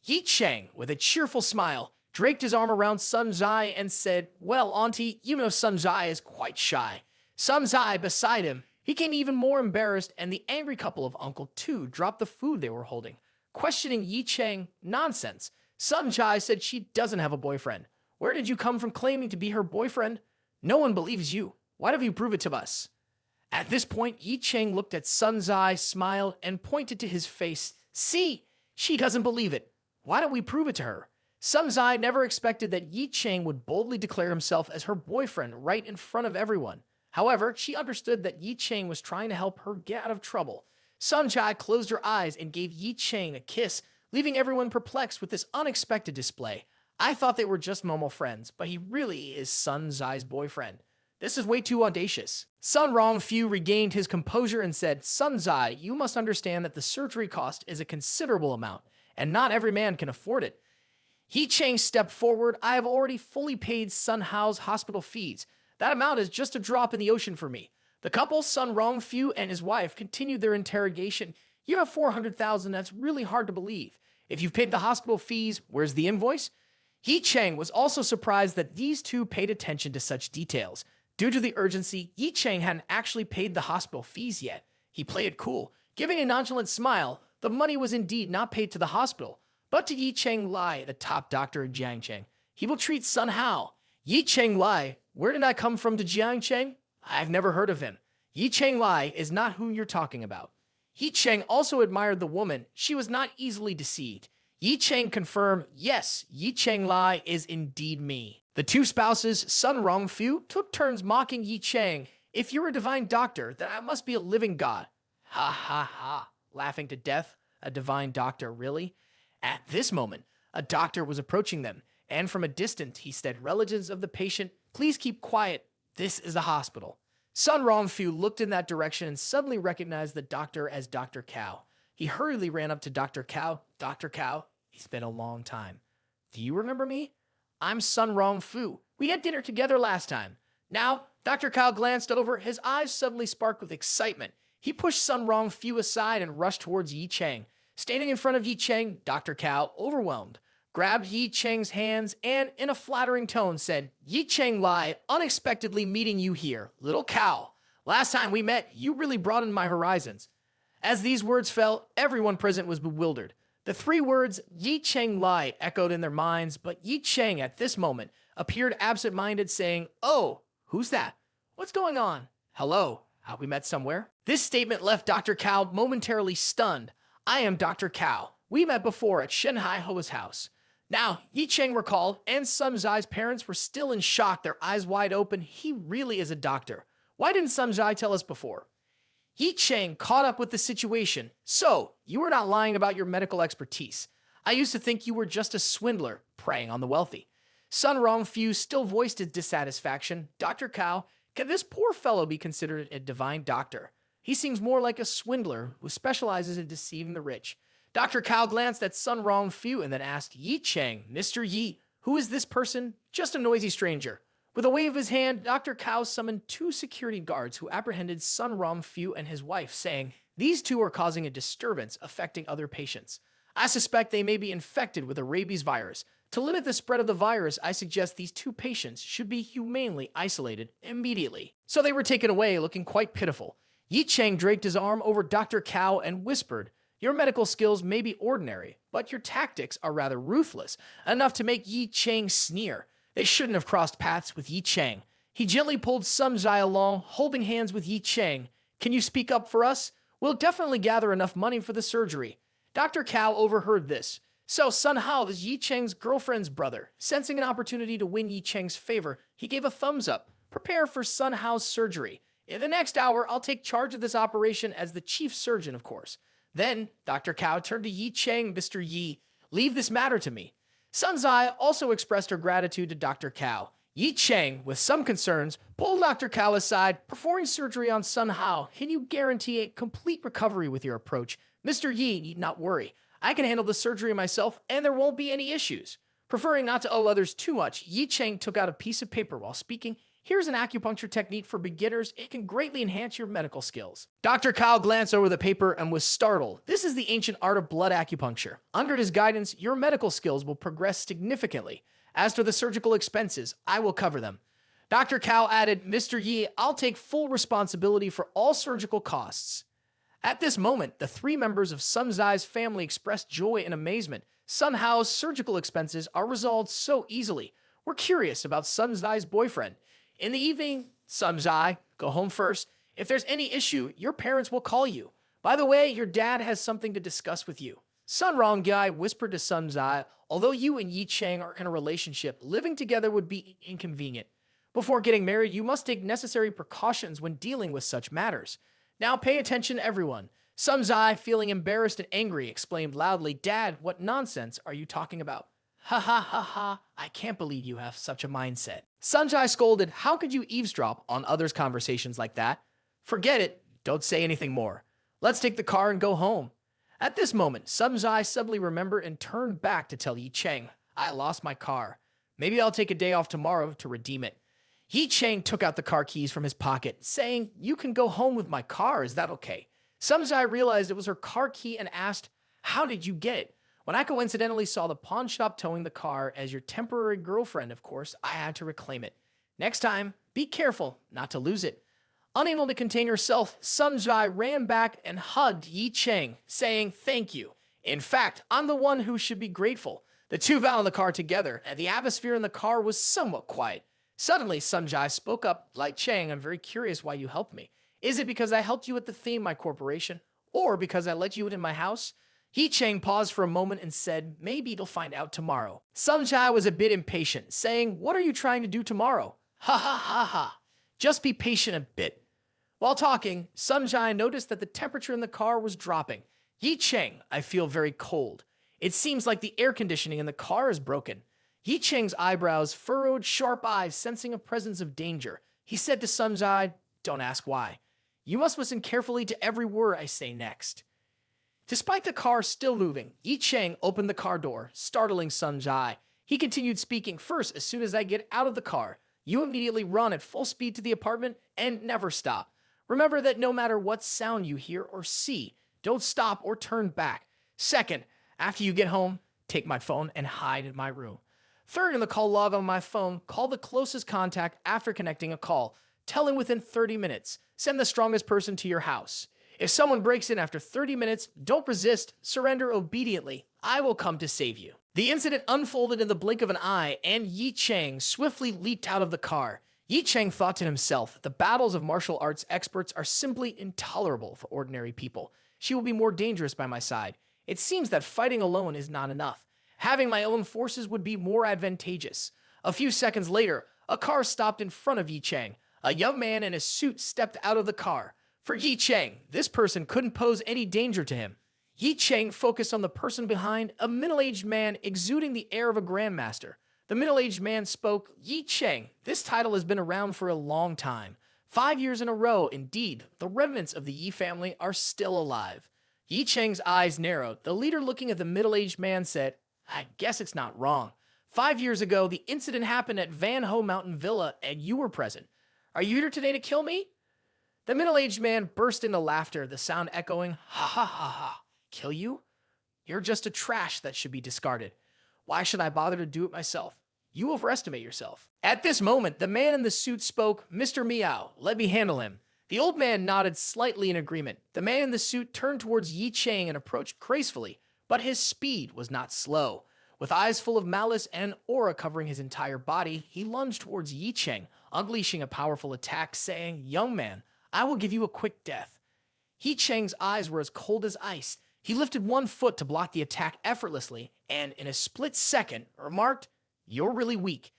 Ye Cheng, with a cheerful smile, draped his arm around Sun Zai and said, Well, auntie, you know Sun Zai is quite shy. Sun Zai, beside him, He became even more embarrassed, and the angry couple of Uncle Tu dropped the food they were holding, questioning Ye Cheng. Nonsense. Sun Jai said she doesn't have a boyfriend. Where did you come from claiming to be her boyfriend? No one believes you. Why don't you prove it to us? At this point, Ye Cheng looked at Sun Zai, smiled, and pointed to his face. See, she doesn't believe it. Why don't we prove it to her? Sun Zai never expected that Ye Cheng would boldly declare himself as her boyfriend right in front of everyone. However, she understood that Ye Cheng was trying to help her get out of trouble. Sun Jai closed her eyes and gave Ye Cheng a kiss, leaving everyone perplexed with this unexpected display. I thought they were just normal friends, but he really is Sun Zai's boyfriend. This is way too audacious. Sun Rongfu regained his composure and said, Sun Zai, you must understand that the surgery cost is a considerable amount, and not every man can afford it. Ye Cheng stepped forward. I have already fully paid Sun Hao's hospital fees. That amount is just a drop in the ocean for me. The couple, Sun Rongfu and his wife, continued their interrogation. You have 400,000. That's really hard to believe. If you've paid the hospital fees, where's the invoice? Ye Cheng was also surprised that these two paid attention to such details. Due to the urgency, Ye Cheng hadn't actually paid the hospital fees yet. He played it cool, giving a nonchalant smile. The money was indeed not paid to the hospital, but to Ye Cheng Lai, the top doctor in Jiangcheng. He will treat Sun Hao. Ye Cheng Lai, where did I come from to Jiangcheng? I've never heard of him. Ye Cheng Lai is not who you're talking about. Ye Cheng also admired the woman. She was not easily deceived. Ye Cheng confirmed, yes, Ye Cheng Lai is indeed me. The two spouses, Sun Rongfu, took turns mocking Ye Cheng. If you're a divine doctor, then I must be a living god. Ha ha ha, laughing to death. A divine doctor, really? At this moment, a doctor was approaching them, and from a distance he said, relatives of the patient, please keep quiet. This is the hospital. Sun Rongfu looked in that direction and suddenly recognized the doctor as Dr. Cao. He hurriedly ran up to Dr. Cao. Dr. Cao, it's been a long time. Do you remember me? I'm Sun Rongfu. We had dinner together last time. Now, Dr. Cao glanced over. His eyes suddenly sparked with excitement. He pushed Sun Rongfu aside and rushed towards Ye Cheng. Standing in front of Ye Cheng, Dr. Cao, overwhelmed, grabbed Ye Cheng's hands and, in a flattering tone, said, Ye Cheng Lai, unexpectedly meeting you here. Little Cao, last time we met, you really broadened my horizons. As these words fell, everyone present was bewildered. The three words, Ye Cheng Lai, echoed in their minds, but Ye Cheng, at this moment, appeared absent-minded, saying, Oh, who's that? What's going on? Hello, have we met somewhere? This statement left Dr. Cao momentarily stunned. I am Dr. Cao. We met before at Shenhai Hoa's house. Now, Ye Cheng recalled, and Sun Zai's parents were still in shock, their eyes wide open. He really is a doctor. Why didn't Sun Zai tell us before? Ye Cheng caught up with the situation. So, you were not lying about your medical expertise. I used to think you were just a swindler, preying on the wealthy. Sun Rongfu still voiced his dissatisfaction. Dr. Cao, can this poor fellow be considered a divine doctor? He seems more like a swindler who specializes in deceiving the rich. Dr. Cao glanced at Sun Rongfu and then asked, Ye Cheng, Mr. Yi, who is this person? Just a noisy stranger. With a wave of his hand, Dr. Cao summoned two security guards who apprehended Sun Rongfu and his wife, saying, These two are causing a disturbance affecting other patients. I suspect they may be infected with a rabies virus. To limit the spread of the virus, I suggest these two patients should be humanely isolated immediately. So they were taken away looking quite pitiful. Ye Cheng draped his arm over Dr. Cao and whispered, Your medical skills may be ordinary, but your tactics are rather ruthless, enough to make Ye Cheng sneer. They shouldn't have crossed paths with Ye Cheng. He gently pulled Sun Zai along, holding hands with Ye Cheng. Can you speak up for us? We'll definitely gather enough money for the surgery. Dr. Cao overheard this. So Sun Hao is Ye Cheng's girlfriend's brother. Sensing an opportunity to win Ye Cheng's favor, he gave a thumbs up. Prepare for Sun Hao's surgery. In the next hour, I'll take charge of this operation as the chief surgeon, of course. Then, Dr. Cao turned to Ye Cheng, Mr. Yi. Leave this matter to me. Sun Zai also expressed her gratitude to Dr. Cao. Ye Cheng, with some concerns, pulled Dr. Cao aside. Performing surgery on Sun Hao, can you guarantee a complete recovery with your approach? Mr. Yi need not worry. I can handle the surgery myself, and there won't be any issues. Preferring not to owe others too much, Ye Cheng took out a piece of paper while speaking. Here's an acupuncture technique for beginners. It can greatly enhance your medical skills. Dr. Cao glanced over the paper and was startled. This is the ancient art of blood acupuncture. Under his guidance, your medical skills will progress significantly. As for the surgical expenses, I will cover them. Dr. Cao added, Mr. Yi, I'll take full responsibility for all surgical costs. At this moment, the three members of Sun Zai's family expressed joy and amazement. Sun Hao's surgical expenses are resolved so easily. We're curious about Sun Zai's boyfriend. In the evening, Sun Zai, go home first. If there's any issue, your parents will call you. By the way, your dad has something to discuss with you. Sun Rongai whispered to Sun Zai, although you and Ye Cheng are in a relationship, living together would be inconvenient. Before getting married, you must take necessary precautions when dealing with such matters. Now pay attention, everyone. Sun Zai, feeling embarrassed and angry, exclaimed loudly, Dad, what nonsense are you talking about? Ha ha ha ha, I can't believe you have such a mindset. Sun Zai scolded, how could you eavesdrop on others' conversations like that? Forget it, don't say anything more. Let's take the car and go home. At this moment, Sun Zai suddenly remembered and turned back to tell Ye Cheng, I lost my car. Maybe I'll take a day off tomorrow to redeem it. Ye Cheng took out the car keys from his pocket, saying, you can go home with my car, is that okay? Sun Zai realized it was her car key and asked, how did you get it? When I coincidentally saw the pawn shop towing the car as your temporary girlfriend, of course, I had to reclaim it. Next time, be careful not to lose it. Unable to contain herself, Sun Zai ran back and hugged Ye Cheng, saying, thank you. In fact, I'm the one who should be grateful. The two got in the car together, and the atmosphere in the car was somewhat quiet. Suddenly, Sun Zai spoke up, like Cheng, I'm very curious why you helped me. Is it because I helped you with the theme, my corporation? Or because I let you in my house? Ye Cheng paused for a moment and said, maybe you'll find out tomorrow. Sun Zai was a bit impatient, saying, what are you trying to do tomorrow? Ha ha ha ha. Just be patient a bit. While talking, Sun Zai noticed that the temperature in the car was dropping. Ye Cheng, I feel very cold. It seems like the air conditioning in the car is broken. Ye Cheng's eyebrows furrowed, sharp eyes sensing a presence of danger. He said to Sun Zai, don't ask why. You must listen carefully to every word I say next. Despite the car still moving, Ye Cheng opened the car door, startling Sun Zai. He continued speaking, first, as soon as I get out of the car, you immediately run at full speed to the apartment and never stop. Remember that no matter what sound you hear or see, don't stop or turn back. Second, after you get home, take my phone and hide in my room. Third, in the call log on my phone, call the closest contact after connecting a call. Tell him within 30 minutes. Send the strongest person to your house. If someone breaks in after 30 minutes, don't resist, surrender obediently. I will come to save you. The incident unfolded in the blink of an eye, and Ye Cheng swiftly leaped out of the car. Ye Cheng thought to himself, the battles of martial arts experts are simply intolerable for ordinary people. She will be more dangerous by my side. It seems that fighting alone is not enough. Having my own forces would be more advantageous. A few seconds later, a car stopped in front of Ye Cheng. A young man in a suit stepped out of the car. For Ye Cheng, this person couldn't pose any danger to him. Ye Cheng focused on the person behind, a middle-aged man exuding the air of a grandmaster. The middle-aged man spoke, Ye Cheng, this title has been around for a long time. 5 years in a row, indeed, the remnants of the Yi family are still alive. Ye Cheng's eyes narrowed. The leader looking at the middle-aged man said, I guess it's not wrong. 5 years ago, the incident happened at Van Ho Mountain Villa, and you were present. Are you here today to kill me? The middle-aged man burst into laughter, the sound echoing, ha ha ha ha. Kill you? You're just a trash that should be discarded. Why should I bother to do it myself? You overestimate yourself. At this moment, the man in the suit spoke, Mr. Meow, let me handle him. The old man nodded slightly in agreement. The man in the suit turned towards Ye Cheng and approached gracefully, but his speed was not slow. With eyes full of malice and aura covering his entire body, he lunged towards Ye Cheng, unleashing a powerful attack, saying, young man, I will give you a quick death. Ye Cheng's eyes were as cold as ice. He lifted one foot to block the attack effortlessly, and in a split second, remarked, you're really weak.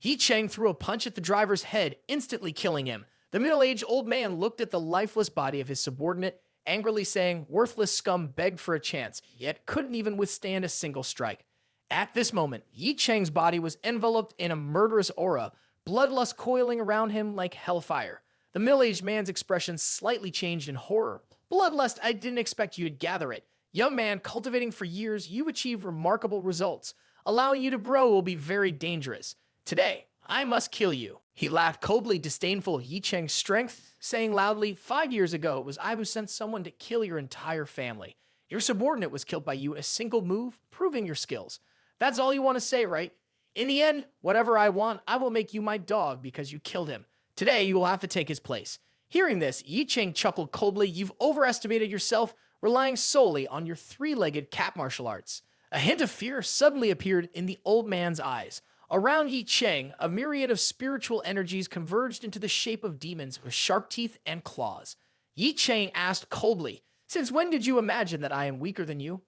Ye Cheng threw a punch at the driver's head, instantly killing him. The middle-aged old man looked at the lifeless body of his subordinate, angrily saying, worthless scum begged for a chance, yet couldn't even withstand a single strike. At this moment, Ye Cheng's body was enveloped in a murderous aura, bloodlust coiling around him like hellfire. The middle-aged man's expression slightly changed in horror. Bloodlust, I didn't expect you to gather it. Young man, cultivating for years, you achieve remarkable results. Allowing you to grow will be very dangerous. Today, I must kill you. He laughed coldly, disdainful of Ye Cheng's strength, saying loudly, 5 years ago, it was I who sent someone to kill your entire family. Your subordinate was killed by you in a single move, proving your skills. That's all you want to say, right? In the end, whatever I want, I will make you my dog because you killed him. Today, you will have to take his place." Hearing this, Ye Cheng chuckled coldly. "You've overestimated yourself, relying solely on your three-legged cat martial arts." A hint of fear suddenly appeared in the old man's eyes. Around Ye Cheng, a myriad of spiritual energies converged into the shape of demons with sharp teeth and claws. Ye Cheng asked coldly, "Since when did you imagine that I am weaker than you?"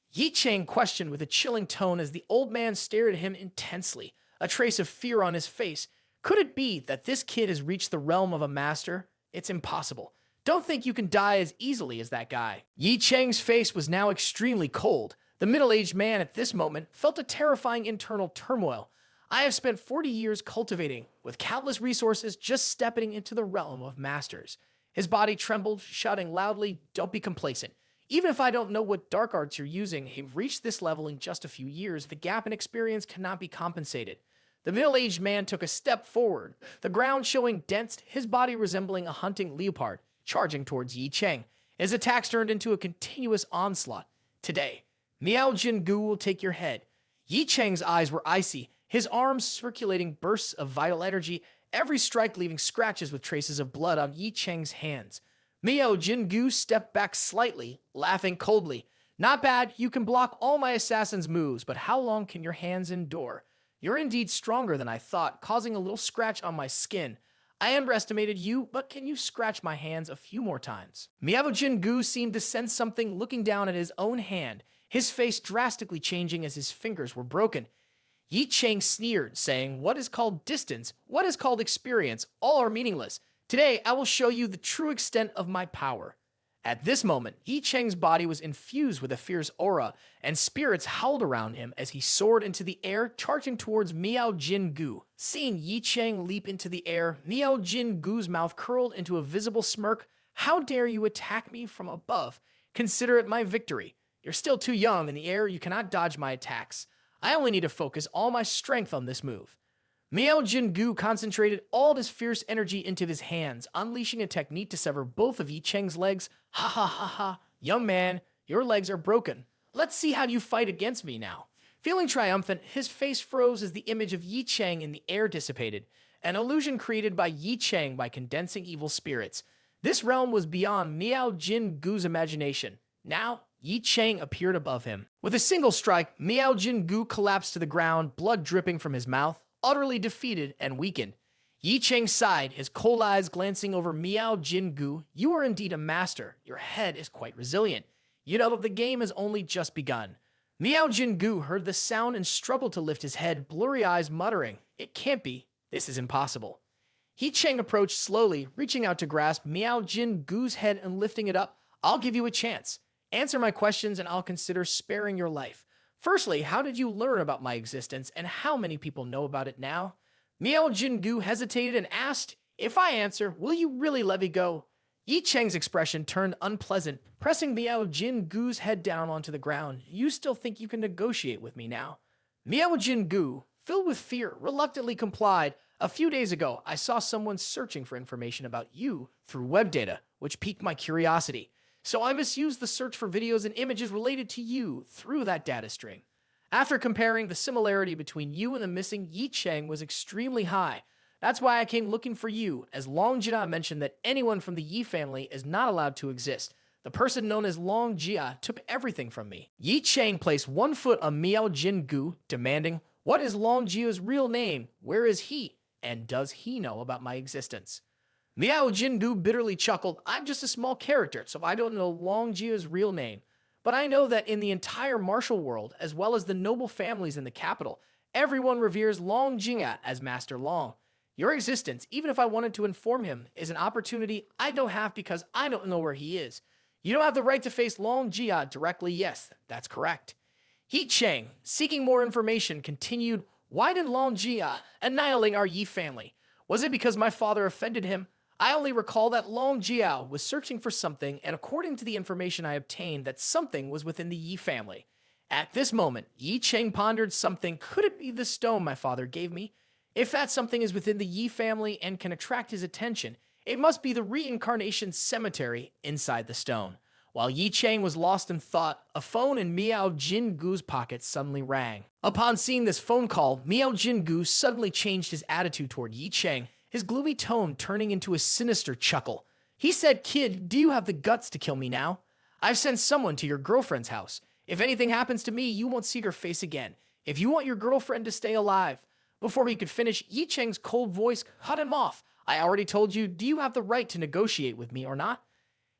Ye Cheng questioned with a chilling tone as the old man stared at him intensely, a trace of fear on his face. Could it be that this kid has reached the realm of a master? It's impossible. Don't think you can die as easily as that guy. Ye Cheng's face was now extremely cold. The middle-aged man at this moment felt a terrifying internal turmoil. "I have spent 40 years cultivating, with countless resources, just stepping into the realm of masters." His body trembled, shouting loudly, "Don't be complacent. Even if I don't know what dark arts you're using, you've reached this level in just a few years. The gap in experience cannot be compensated." The middle-aged man took a step forward, the ground showing dents, his body resembling a hunting leopard, charging towards Ye Cheng. His attacks turned into a continuous onslaught. "Today, Miao Jin Gu will take your head." Ye Cheng's eyes were icy, his arms circulating bursts of vital energy, every strike leaving scratches with traces of blood on Ye Cheng's hands. Miao Jin Gu stepped back slightly, laughing coldly. "Not bad, you can block all my assassin's moves, but how long can your hands endure? You're indeed stronger than I thought, causing a little scratch on my skin. I underestimated you, but can you scratch my hands a few more times?" Miao Jin Gu seemed to sense something, looking down at his own hand, his face drastically changing as his fingers were broken. Ye Cheng sneered, saying, "What is called distance, what is called experience, all are meaningless. Today, I will show you the true extent of my power." At this moment, Ye Cheng's body was infused with a fierce aura, and spirits howled around him as he soared into the air, charging towards Miao Jin Gu. Seeing Ye Cheng leap into the air, Miao Jin Gu's mouth curled into a visible smirk. "How dare you attack me from above? Consider it my victory. You're still too young in the air, you cannot dodge my attacks. I only need to focus all my strength on this move." Miao Jin Gu concentrated all his fierce energy into his hands, unleashing a technique to sever both of Ye Cheng's legs. "Ha ha ha ha, young man, your legs are broken. Let's see how you fight against me now." Feeling triumphant, his face froze as the image of Ye Cheng in the air dissipated, an illusion created by Ye Cheng by condensing evil spirits. This realm was beyond Miao Jin Gu's imagination. Now, Ye Cheng appeared above him. With a single strike, Miao Jin Gu collapsed to the ground, blood dripping from his mouth, utterly defeated and weakened. Ye Cheng sighed, his cold eyes glancing over Miao Jin Gu. "You are indeed a master. Your head is quite resilient. You know that the game has only just begun." Miao Jin Gu heard the sound and struggled to lift his head, blurry eyes muttering, "It can't be. This is impossible." Ye Cheng approached slowly, reaching out to grasp Miao Jin Gu's head and lifting it up. "I'll give you a chance. Answer my questions and I'll consider sparing your life. Firstly, how did you learn about my existence and how many people know about it now?" Miao Jin Gu hesitated and asked, "If I answer, will you really let me go?" Ye Cheng's expression turned unpleasant, pressing Miao Jin Gu's head down onto the ground. "You still think you can negotiate with me now?" Miao Jin Gu, filled with fear, reluctantly complied. "A few days ago, I saw someone searching for information about you through web data, which piqued my curiosity. So I misused the search for videos and images related to you through that data string. After comparing, the similarity between you and the missing Ye Cheng was extremely high. That's why I came looking for you, as Long Jia mentioned that anyone from the Yi family is not allowed to exist. The person known as Long Jia took everything from me." Ye Cheng placed one foot on Miao Jin Gu, demanding, "What is Long Jia's real name? Where is he? And does he know about my existence?" Miao Jin Gu bitterly chuckled. "I'm just a small character, so I don't know Long Jia's real name. But I know that in the entire martial world, as well as the noble families in the capital, everyone reveres Long Jia as Master Long. Your existence, even if I wanted to inform him, is an opportunity I don't have because I don't know where he is. You don't have the right to face Long Jia directly, yes, that's correct." Ye Cheng, seeking more information, continued, "Why did Long Jia annihilate our Yi family? Was it because my father offended him? I only recall that Long Jia was searching for something, and according to the information I obtained, that something was within the Yi family." At this moment, Ye Cheng pondered something. Could it be the stone my father gave me? If that something is within the Yi family and can attract his attention, it must be the reincarnation cemetery inside the stone. While Ye Cheng was lost in thought, a phone in Miao Jingu's pocket suddenly rang. Upon seeing this phone call, Miao Jingu suddenly changed his attitude toward Ye Cheng, his gloomy tone turning into a sinister chuckle. He said, "Kid, do you have the guts to kill me now? I've sent someone to your girlfriend's house. If anything happens to me, you won't see her face again. If you want your girlfriend to stay alive." Before he could finish, Ye Cheng's cold voice cut him off. "I already told you, do you have the right to negotiate with me or not?"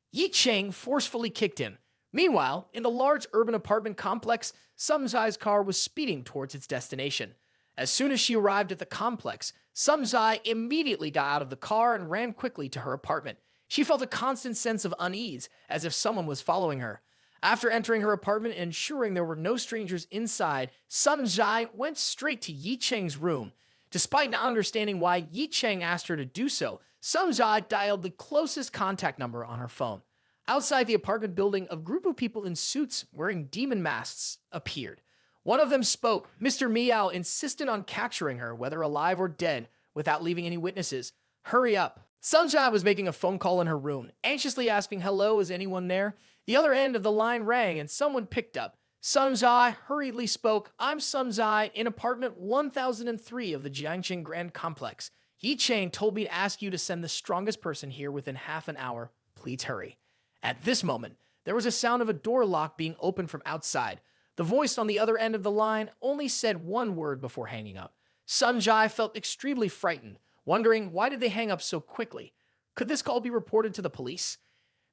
Ye Cheng forcefully kicked him. Meanwhile, in the large urban apartment complex, Sum Zai's car was speeding towards its destination. As soon as she arrived at the complex, Sum Zai immediately got out of the car and ran quickly to her apartment. She felt a constant sense of unease, as if someone was following her. After entering her apartment and ensuring there were no strangers inside, Sum Zai went straight to Ye Cheng's room. Despite not understanding why Ye Cheng asked her to do so, Sum Zai dialed the closest contact number on her phone. Outside the apartment building, a group of people in suits wearing demon masks appeared. One of them spoke. Mr. Miao insisted on capturing her, whether alive or dead, without leaving any witnesses. "Hurry up." Sum Zai was making a phone call in her room, anxiously asking, "Hello, is anyone there?" The other end of the line rang and someone picked up. Sum Zai hurriedly spoke, "I'm Sum Zai in apartment 1003 of the Jiangqing Grand Complex. Ye Cheng told me to ask you to send the strongest person here within half an hour. Please hurry." At this moment, there was a sound of a door lock being opened from outside. The voice on the other end of the line only said one word before hanging up. Sum Zai felt extremely frightened, wondering why did they hang up so quickly? Could this call be reported to the police?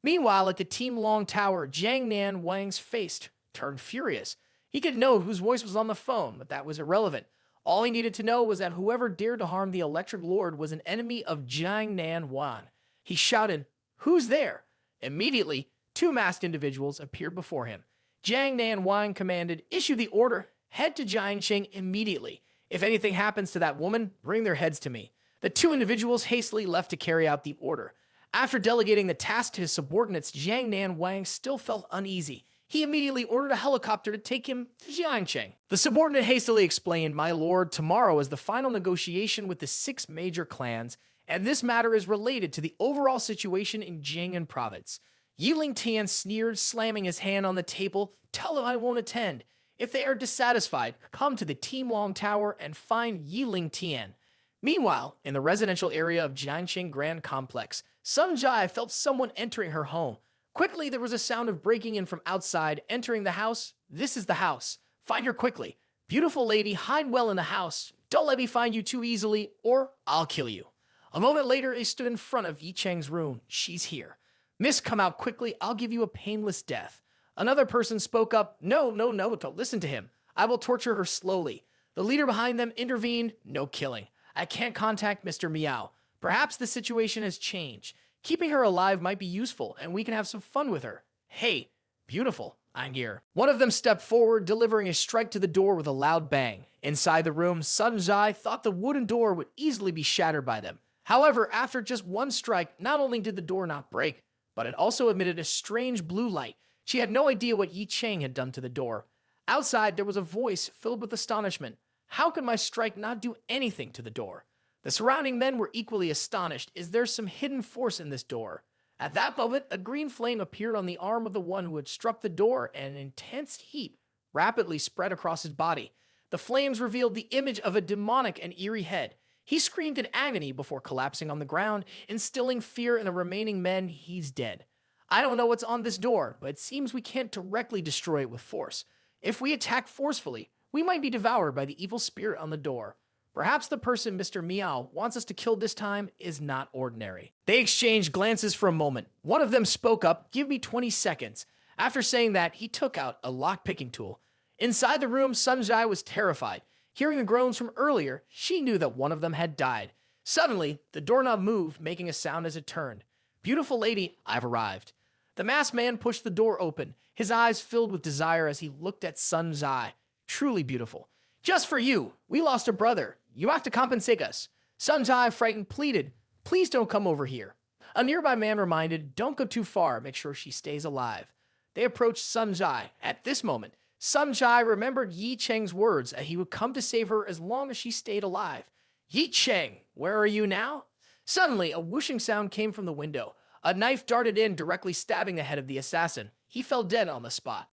Meanwhile, at the Team Long Tower, Jiang Nan Wang's face turned furious. He could know whose voice was on the phone, but that was irrelevant. All he needed to know was that whoever dared to harm the Electric Lord was an enemy of Jiang Nan Wang. He shouted, "Who's there?" Immediately, two masked individuals appeared before him. Jiang Nan Wang commanded, "Issue the order. Head to Jiangqing immediately. If anything happens to that woman, bring their heads to me." The two individuals hastily left to carry out the order. After delegating the task to his subordinates, Jiang Nan Wang still felt uneasy. He immediately ordered a helicopter to take him to Jiangqing. The subordinate hastily explained, "My lord, tomorrow is the final negotiation with the 6 major clans, and this matter is related to the overall situation in Jing'an province." Yiling Tian sneered, slamming his hand on the table. "Tell them I won't attend. If they are dissatisfied, come to the Team Long Tower and find Yiling Tian." Meanwhile, in the residential area of Jiangqing Grand Complex, Sum Zai felt someone entering her home. Quickly, there was a sound of breaking in from outside, entering the house. "This is the house. Find her quickly. Beautiful lady, hide well in the house. Don't let me find you too easily, or I'll kill you." A moment later, they stood in front of Ye Cheng's room. "She's here. Miss, come out quickly. I'll give you a painless death." Another person spoke up. No, don't listen to him. I will torture her slowly." The leader behind them intervened. "No killing. I can't contact Mr. Miao. Perhaps the situation has changed. Keeping her alive might be useful, and we can have some fun with her. Hey, beautiful, I'm here." One of them stepped forward, delivering a strike to the door with a loud bang. Inside the room, Sum Zai thought the wooden door would easily be shattered by them. However, after just one strike, not only did the door not break, but it also emitted a strange blue light. She had no idea what Ye Cheng had done to the door. Outside, there was a voice filled with astonishment. "How could my strike not do anything to the door?" The surrounding men were equally astonished. Is there some hidden force in this door? At that moment, a green flame appeared on the arm of the one who had struck the door, and an intense heat rapidly spread across his body. The flames revealed the image of a demonic and eerie head. He screamed in agony before collapsing on the ground, instilling fear in the remaining men. "He's dead. I don't know what's on this door, but it seems we can't directly destroy it with force. If we attack forcefully, we might be devoured by the evil spirit on the door. Perhaps the person Mr. Miao wants us to kill this time is not ordinary." They exchanged glances for a moment. One of them spoke up, "Give me 20 seconds. After saying that, he took out a lock-picking tool. Inside the room, Sum Zai was terrified. Hearing the groans from earlier, she knew that one of them had died. Suddenly, the doorknob moved, making a sound as it turned. "Beautiful lady, I've arrived." The masked man pushed the door open, his eyes filled with desire as he looked at Sum Zai. Truly beautiful. "Just for you. We lost a brother. You have to compensate us." Sum Zai, frightened, pleaded, "Please don't come over here." A nearby man reminded, "Don't go too far. Make sure she stays alive." They approached Sum Zai. At this moment, Sum Zai remembered Ye Cheng's words that he would come to save her as long as she stayed alive. "Ye Cheng, where are you now?" Suddenly, a whooshing sound came from the window. A knife darted in, directly stabbing the head of the assassin. He fell dead on the spot.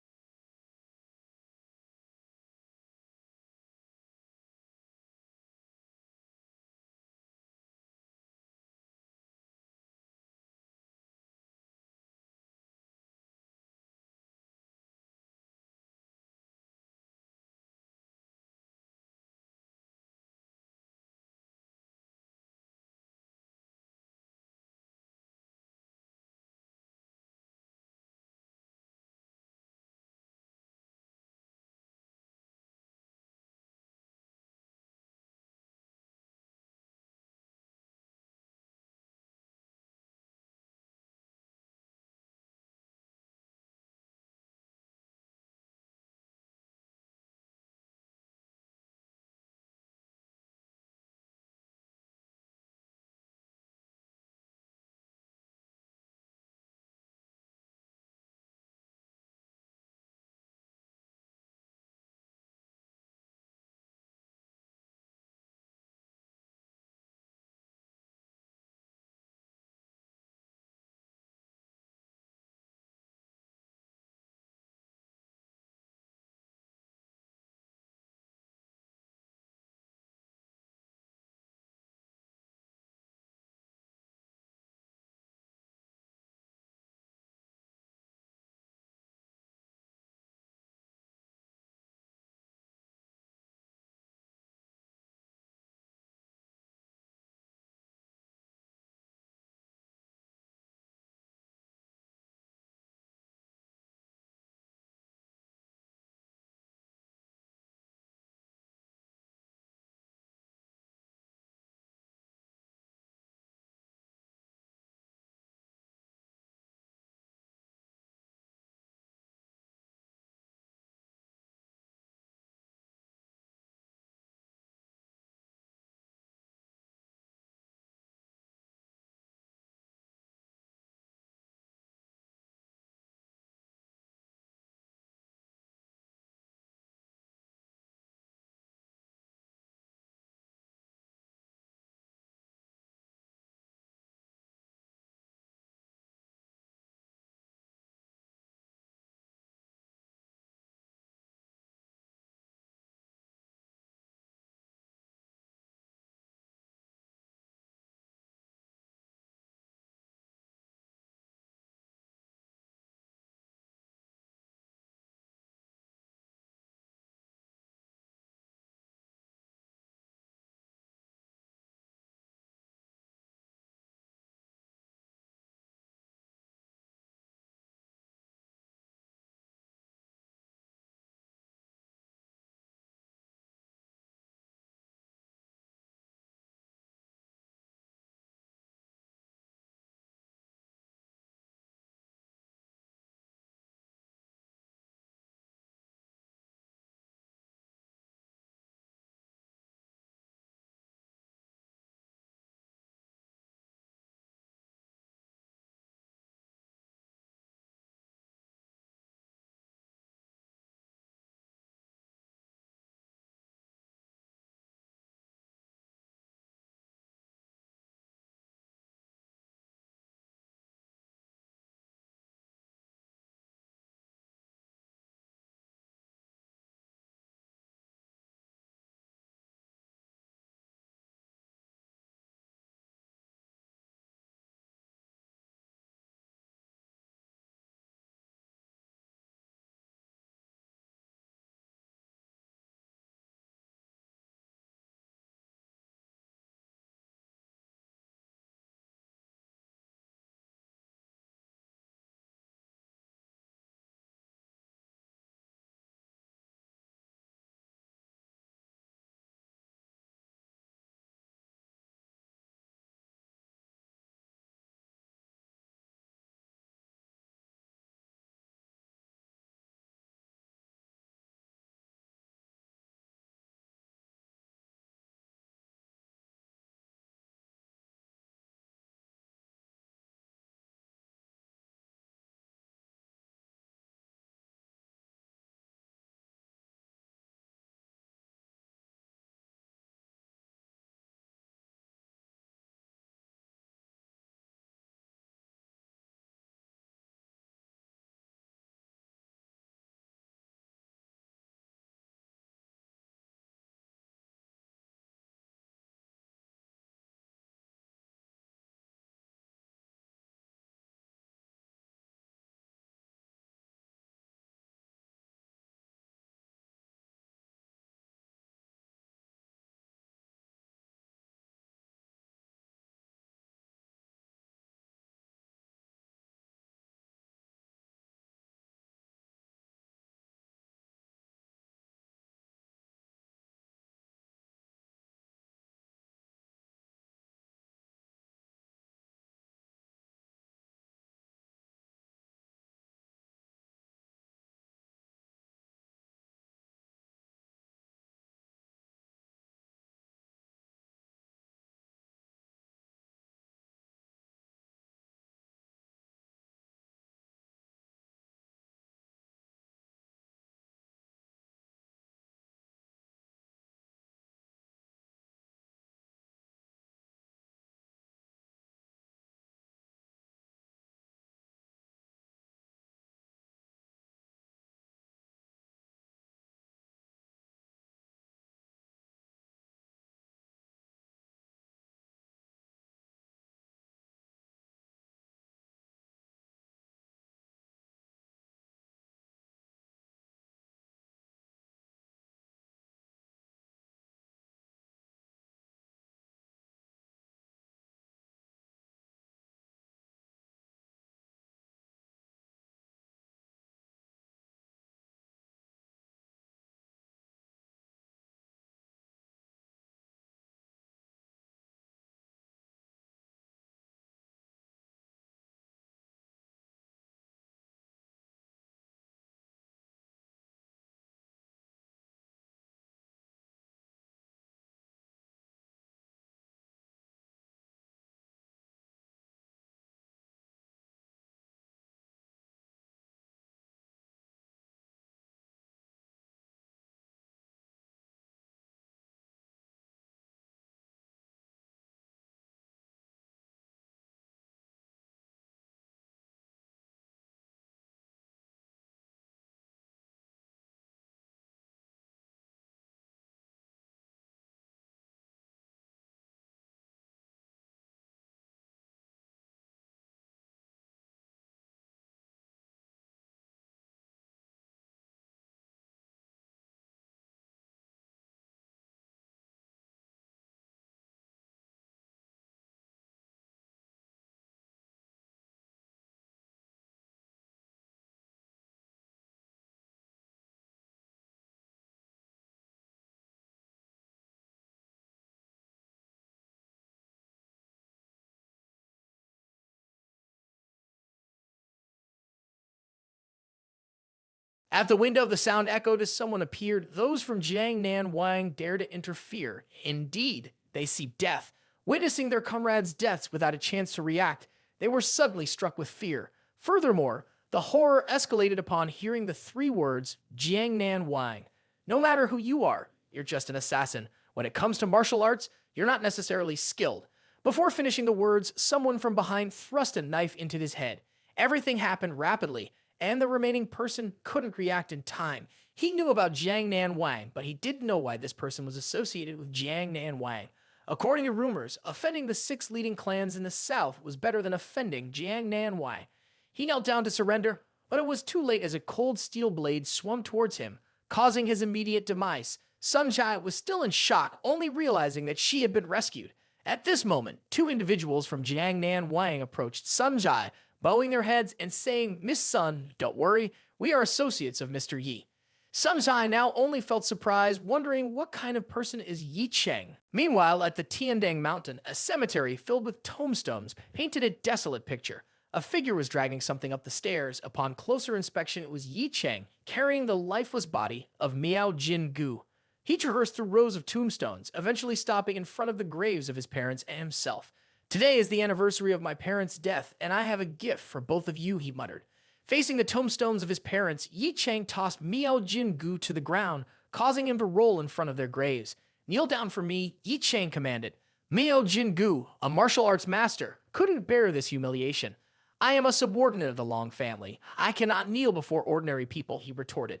At the window, the sound echoed as someone appeared. Those from Jiang Nan Wang dare to interfere. Indeed, they see death. Witnessing their comrades' deaths without a chance to react, they were suddenly struck with fear. Furthermore, the horror escalated upon hearing the three words, Jiang Nan Wang. No matter who you are, you're just an assassin. When it comes to martial arts, you're not necessarily skilled. Before finishing the words, someone from behind thrust a knife into his head. Everything happened rapidly, and the remaining person couldn't react in time. He knew about Jiang Nan Wang, but he didn't know why this person was associated with Jiang Nan Wang. According to rumors, offending the 6 leading clans in the south was better than offending Jiang Nan Wang. He knelt down to surrender, but it was too late as a cold steel blade swung towards him, causing his immediate demise. Sun Jai was still in shock, only realizing that she had been rescued. At this moment, 2 individuals from Jiang Nan Wang approached Sun Jai, bowing their heads and saying, "Miss Sun, don't worry, we are associates of Mr. Yi." Sun Jai now only felt surprised, wondering what kind of person is Ye Cheng. Meanwhile, at the Tiandang Mountain, a cemetery filled with tombstones painted a desolate picture. A figure was dragging something up the stairs. Upon closer inspection, it was Ye Cheng, carrying the lifeless body of Miao Jin Gu. He traversed through rows of tombstones, eventually stopping in front of the graves of his parents and himself. "Today is the anniversary of my parents' death, and I have a gift for both of you," he muttered. Facing the tombstones of his parents, Ye Cheng tossed Miao Jin Gu to the ground, causing him to roll in front of their graves. "Kneel down for me," Ye Cheng commanded. Miao Jin Gu, a martial arts master, couldn't bear this humiliation. "I am a subordinate of the Long family. I cannot kneel before ordinary people," he retorted.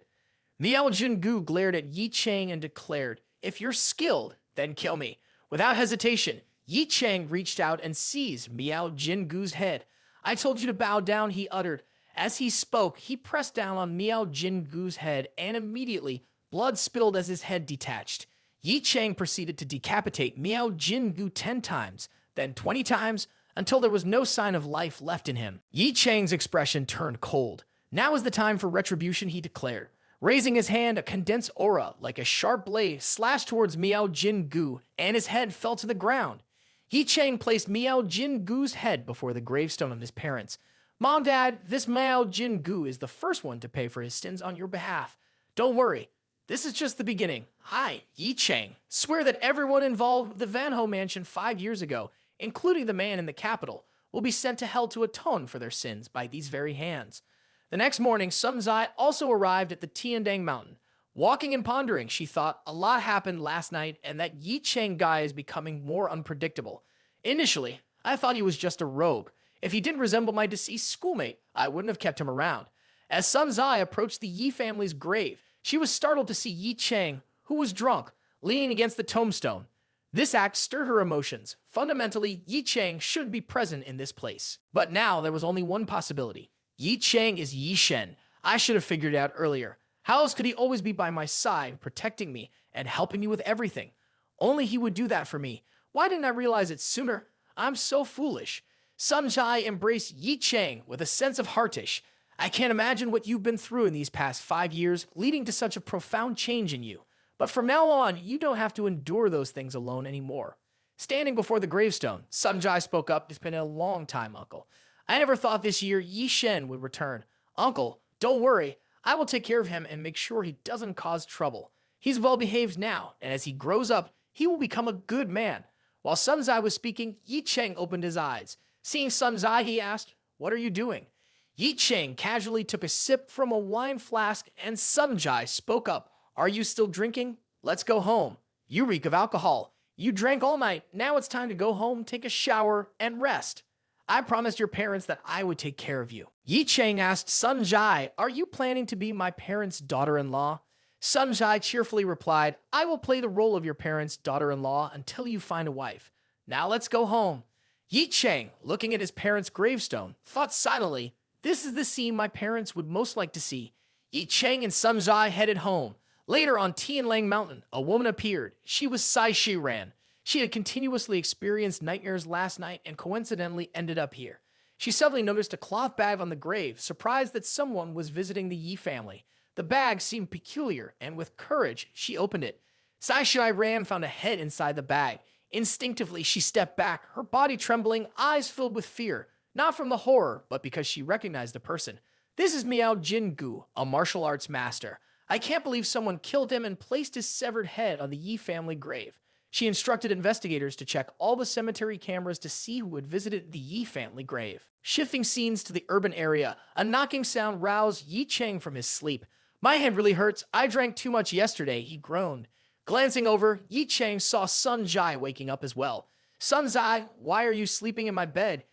Miao Jin Gu glared at Ye Cheng and declared, "If you're skilled, then kill me." Without hesitation, Ye Cheng reached out and seized Miao Jin Gu's head. "I told you to bow down," he uttered. As he spoke, he pressed down on Miao Jin Gu's head, and immediately, blood spilled as his head detached. Ye Cheng proceeded to decapitate Miao Jin Gu 10 times, then 20 times, until there was no sign of life left in him. Ye Cheng's expression turned cold. "Now is the time for retribution," he declared. Raising his hand, a condensed aura, like a sharp blade, slashed towards Miao Jin Gu, and his head fell to the ground. Ye Cheng placed Miao Jin Gu's head before the gravestone of his parents. "Mom, Dad, this Miao Jin Gu is the first one to pay for his sins on your behalf. Don't worry, this is just the beginning. I, Ye Cheng, swear that everyone involved with the Van Ho mansion 5 years ago, including the man in the capital, will be sent to hell to atone for their sins by these very hands." The next morning, Sun Zai also arrived at the Tiandang Mountain. Walking and pondering, she thought, a lot happened last night and that Ye Cheng guy is becoming more unpredictable. Initially, I thought he was just a rogue. If he didn't resemble my deceased schoolmate, I wouldn't have kept him around. As Sun Zai approached the Yi family's grave, she was startled to see Ye Cheng, who was drunk, leaning against the tombstone. This act stirred her emotions. Fundamentally, Ye Cheng should be present in this place. But now there was only one possibility. Ye Cheng is Ye Shen. I should have figured it out earlier. How else could he always be by my side, protecting me and helping me with everything? Only he would do that for me. Why didn't I realize it sooner? I'm so foolish. Sun Jai embraced Ye Cheng with a sense of heartish. "I can't imagine what you've been through in these past 5 years, leading to such a profound change in you. But from now on, you don't have to endure those things alone anymore." Standing before the gravestone, Sun Jai spoke up. "It's been a long time, Uncle. I never thought this year Ye Shen would return. Uncle, don't worry. I will take care of him and make sure he doesn't cause trouble. He's well behaved now, and as he grows up, he will become a good man." While Sun Zai was speaking, Ye Cheng opened his eyes. Seeing Sun Zai, he asked, "What are you doing?" Ye Cheng casually took a sip from a wine flask, and Sun Zai spoke up. "Are you still drinking? Let's go home. You reek of alcohol. You drank all night. Now it's time to go home, take a shower, and rest. I promised your parents that I would take care of you." Ye Cheng asked Sun Zai, "Are you planning to be my parents' daughter-in-law?" Sun Zai cheerfully replied, "I will play the role of your parents' daughter-in-law until you find a wife. Now let's go home." Ye Cheng, looking at his parents' gravestone, thought silently, "This is the scene my parents would most like to see." Ye Cheng and Sun Zai headed home. Later on Tianlang Mountain, a woman appeared. She was Sai Shiran. She had continuously experienced nightmares last night and coincidentally ended up here. She suddenly noticed a cloth bag on the grave, surprised that someone was visiting the Yi family. The bag seemed peculiar, and with courage, she opened it. Sai Shiran found a head inside the bag. Instinctively, she stepped back, her body trembling, eyes filled with fear, not from the horror, but because she recognized the person. This is Miao Jingu, a martial arts master. I can't believe someone killed him and placed his severed head on the Yi family grave. She instructed investigators to check all the cemetery cameras to see who had visited the Yi family grave. Shifting scenes to the urban area, a knocking sound roused Ye Cheng from his sleep. My head really hurts. I drank too much yesterday, he groaned. Glancing over, Ye Cheng saw Sun Zai waking up as well. Sun Zai, why are you sleeping in my bed?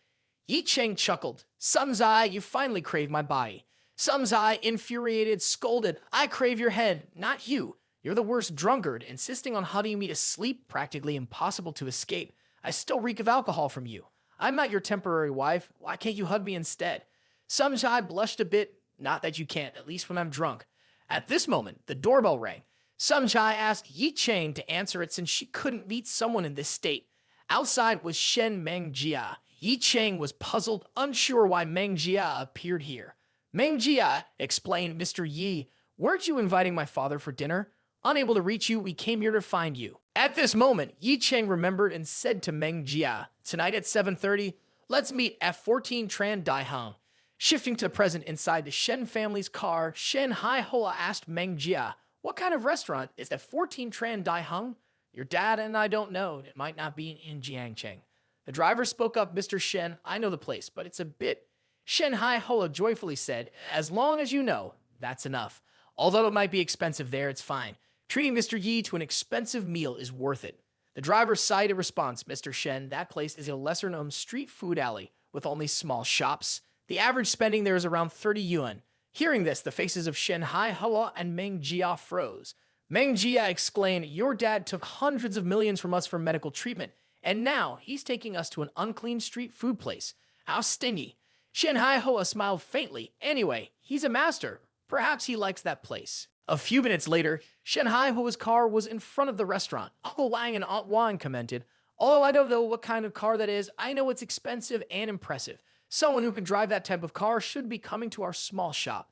Ye Cheng chuckled. Sun Zai, you finally crave my body. Sun Zai, infuriated, scolded. I crave your head, not you. You're the worst drunkard, insisting on huddling me to sleep, practically impossible to escape. I still reek of alcohol from you. I'm not your temporary wife. Why can't you hug me instead? Sun Zai blushed a bit. Not that you can't, at least when I'm drunk. At this moment, the doorbell rang. Sun Zai asked Ye Cheng to answer it since she couldn't meet someone in this state. Outside was Shen Meng Jia. Ye Cheng was puzzled, unsure why Meng Jia appeared here. Meng Jia, explained Mr. Yi, weren't you inviting my father for dinner? Unable to reach you, we came here to find you. At this moment, Ye Cheng remembered and said to Meng Jia, tonight at 7:30, let's meet at 14 Tran Dai Hang. Shifting to the present inside the Shen family's car, Shen Hai Hoa asked Meng Jia, what kind of restaurant is that 14 Tran Dai Hang? Your dad and I don't know. It might not be in Jiangcheng. The driver spoke up, Mr. Shen, I know the place, but it's a bit. Shen Hai Hoa joyfully said, as long as you know, that's enough. Although it might be expensive there, it's fine. Treating Mr. Yi to an expensive meal is worth it. The driver sighed a response, Mr. Shen, that place is a lesser-known street food alley with only small shops. The average spending there is around 30 yuan. Hearing this, the faces of Shen Hai Hoa and Meng Jia froze. Meng Jia exclaimed, your dad took hundreds of millions from us for medical treatment, and now he's taking us to an unclean street food place. How stingy. Shen Hai Hoa smiled faintly. Anyway, he's a master. Perhaps he likes that place. A few minutes later, Shen Hai Hoa's car was in front of the restaurant. Uncle Wang and Aunt Wang commented, although I don't know what kind of car that is, I know it's expensive and impressive. Someone who can drive that type of car should be coming to our small shop.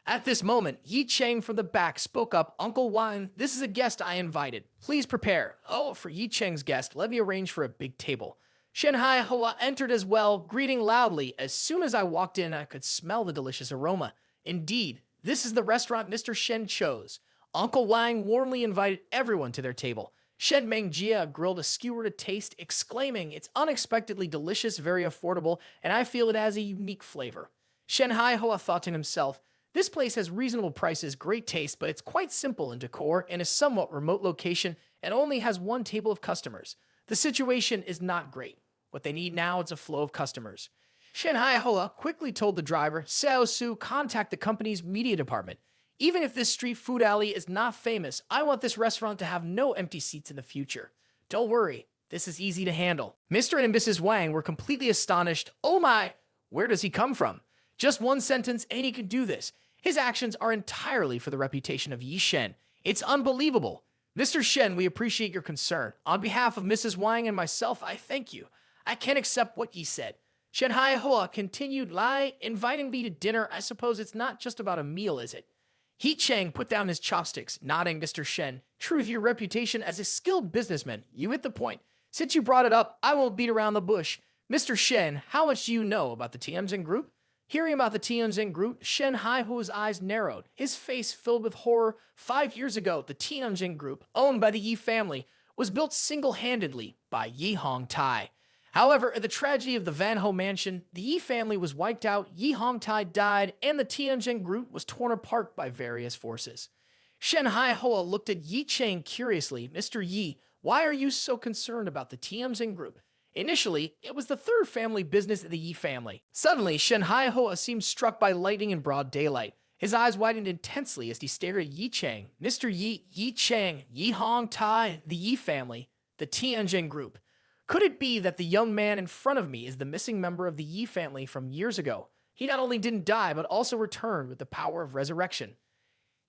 At this moment, Ye Cheng from the back spoke up, Uncle Wang, this is a guest I invited. Please prepare. Oh, for Ye Cheng's guest, let me arrange for a big table. Shen Hai Hoa entered as well, greeting loudly. As soon as I walked in, I could smell the delicious aroma. Indeed, this is the restaurant Mr. Shen chose. Uncle Wang warmly invited everyone to their table. Shen Meng Jia grilled a skewer to taste, exclaiming, it's unexpectedly delicious, very affordable, and I feel it has a unique flavor. Shen Hai Hoa thought to himself, this place has reasonable prices, great taste, but it's quite simple in decor and a somewhat remote location and only has one table of customers. The situation is not great. What they need now is a flow of customers. Shen Hai Hoa quickly told the driver, Xiao Su, contact the company's media department. Even if this street food alley is not famous, I want this restaurant to have no empty seats in the future. Don't worry, this is easy to handle. Mr. and Mrs. Wang were completely astonished. Oh my, where does he come from? Just one sentence and he can do this. His actions are entirely for the reputation of Yi Shen. It's unbelievable. Mr. Shen, we appreciate your concern. On behalf of Mrs. Wang and myself, I thank you. I can't accept what Yi said. Shen Hai Hoa continued, inviting me to dinner. I suppose it's not just about a meal, is it? Ye Cheng put down his chopsticks, nodding Mr. Shen. Truth, your reputation as a skilled businessman. You hit the point. Since you brought it up, I won't beat around the bush. Mr. Shen, how much do you know about the Tianjin Group? Hearing about the Tianjin Group, Shen Hai Ho's eyes narrowed, his face filled with horror. 5 years ago, the Tianjin Group, owned by the Yi family, was built single-handedly by Yi Hong Tai. However, in the tragedy of the Van Ho mansion, the Yi family was wiped out, Yi Hong Tai died, and the Tianjin Group was torn apart by various forces. Shen Hai Hoa looked at Ye Cheng curiously. Mr. Yi, why are you so concerned about the Tianjin Group? Initially, it was the third family business of the Yi family. Suddenly, Shen Hai Hoa seemed struck by lightning in broad daylight. His eyes widened intensely as he stared at Ye Cheng. Mr. Yi, Ye Cheng, Yi Hong Tai, the Yi family, the Tianjin Group. Could it be that the young man in front of me is the missing member of the Yi family from years ago? He not only didn't die, but also returned with the power of resurrection.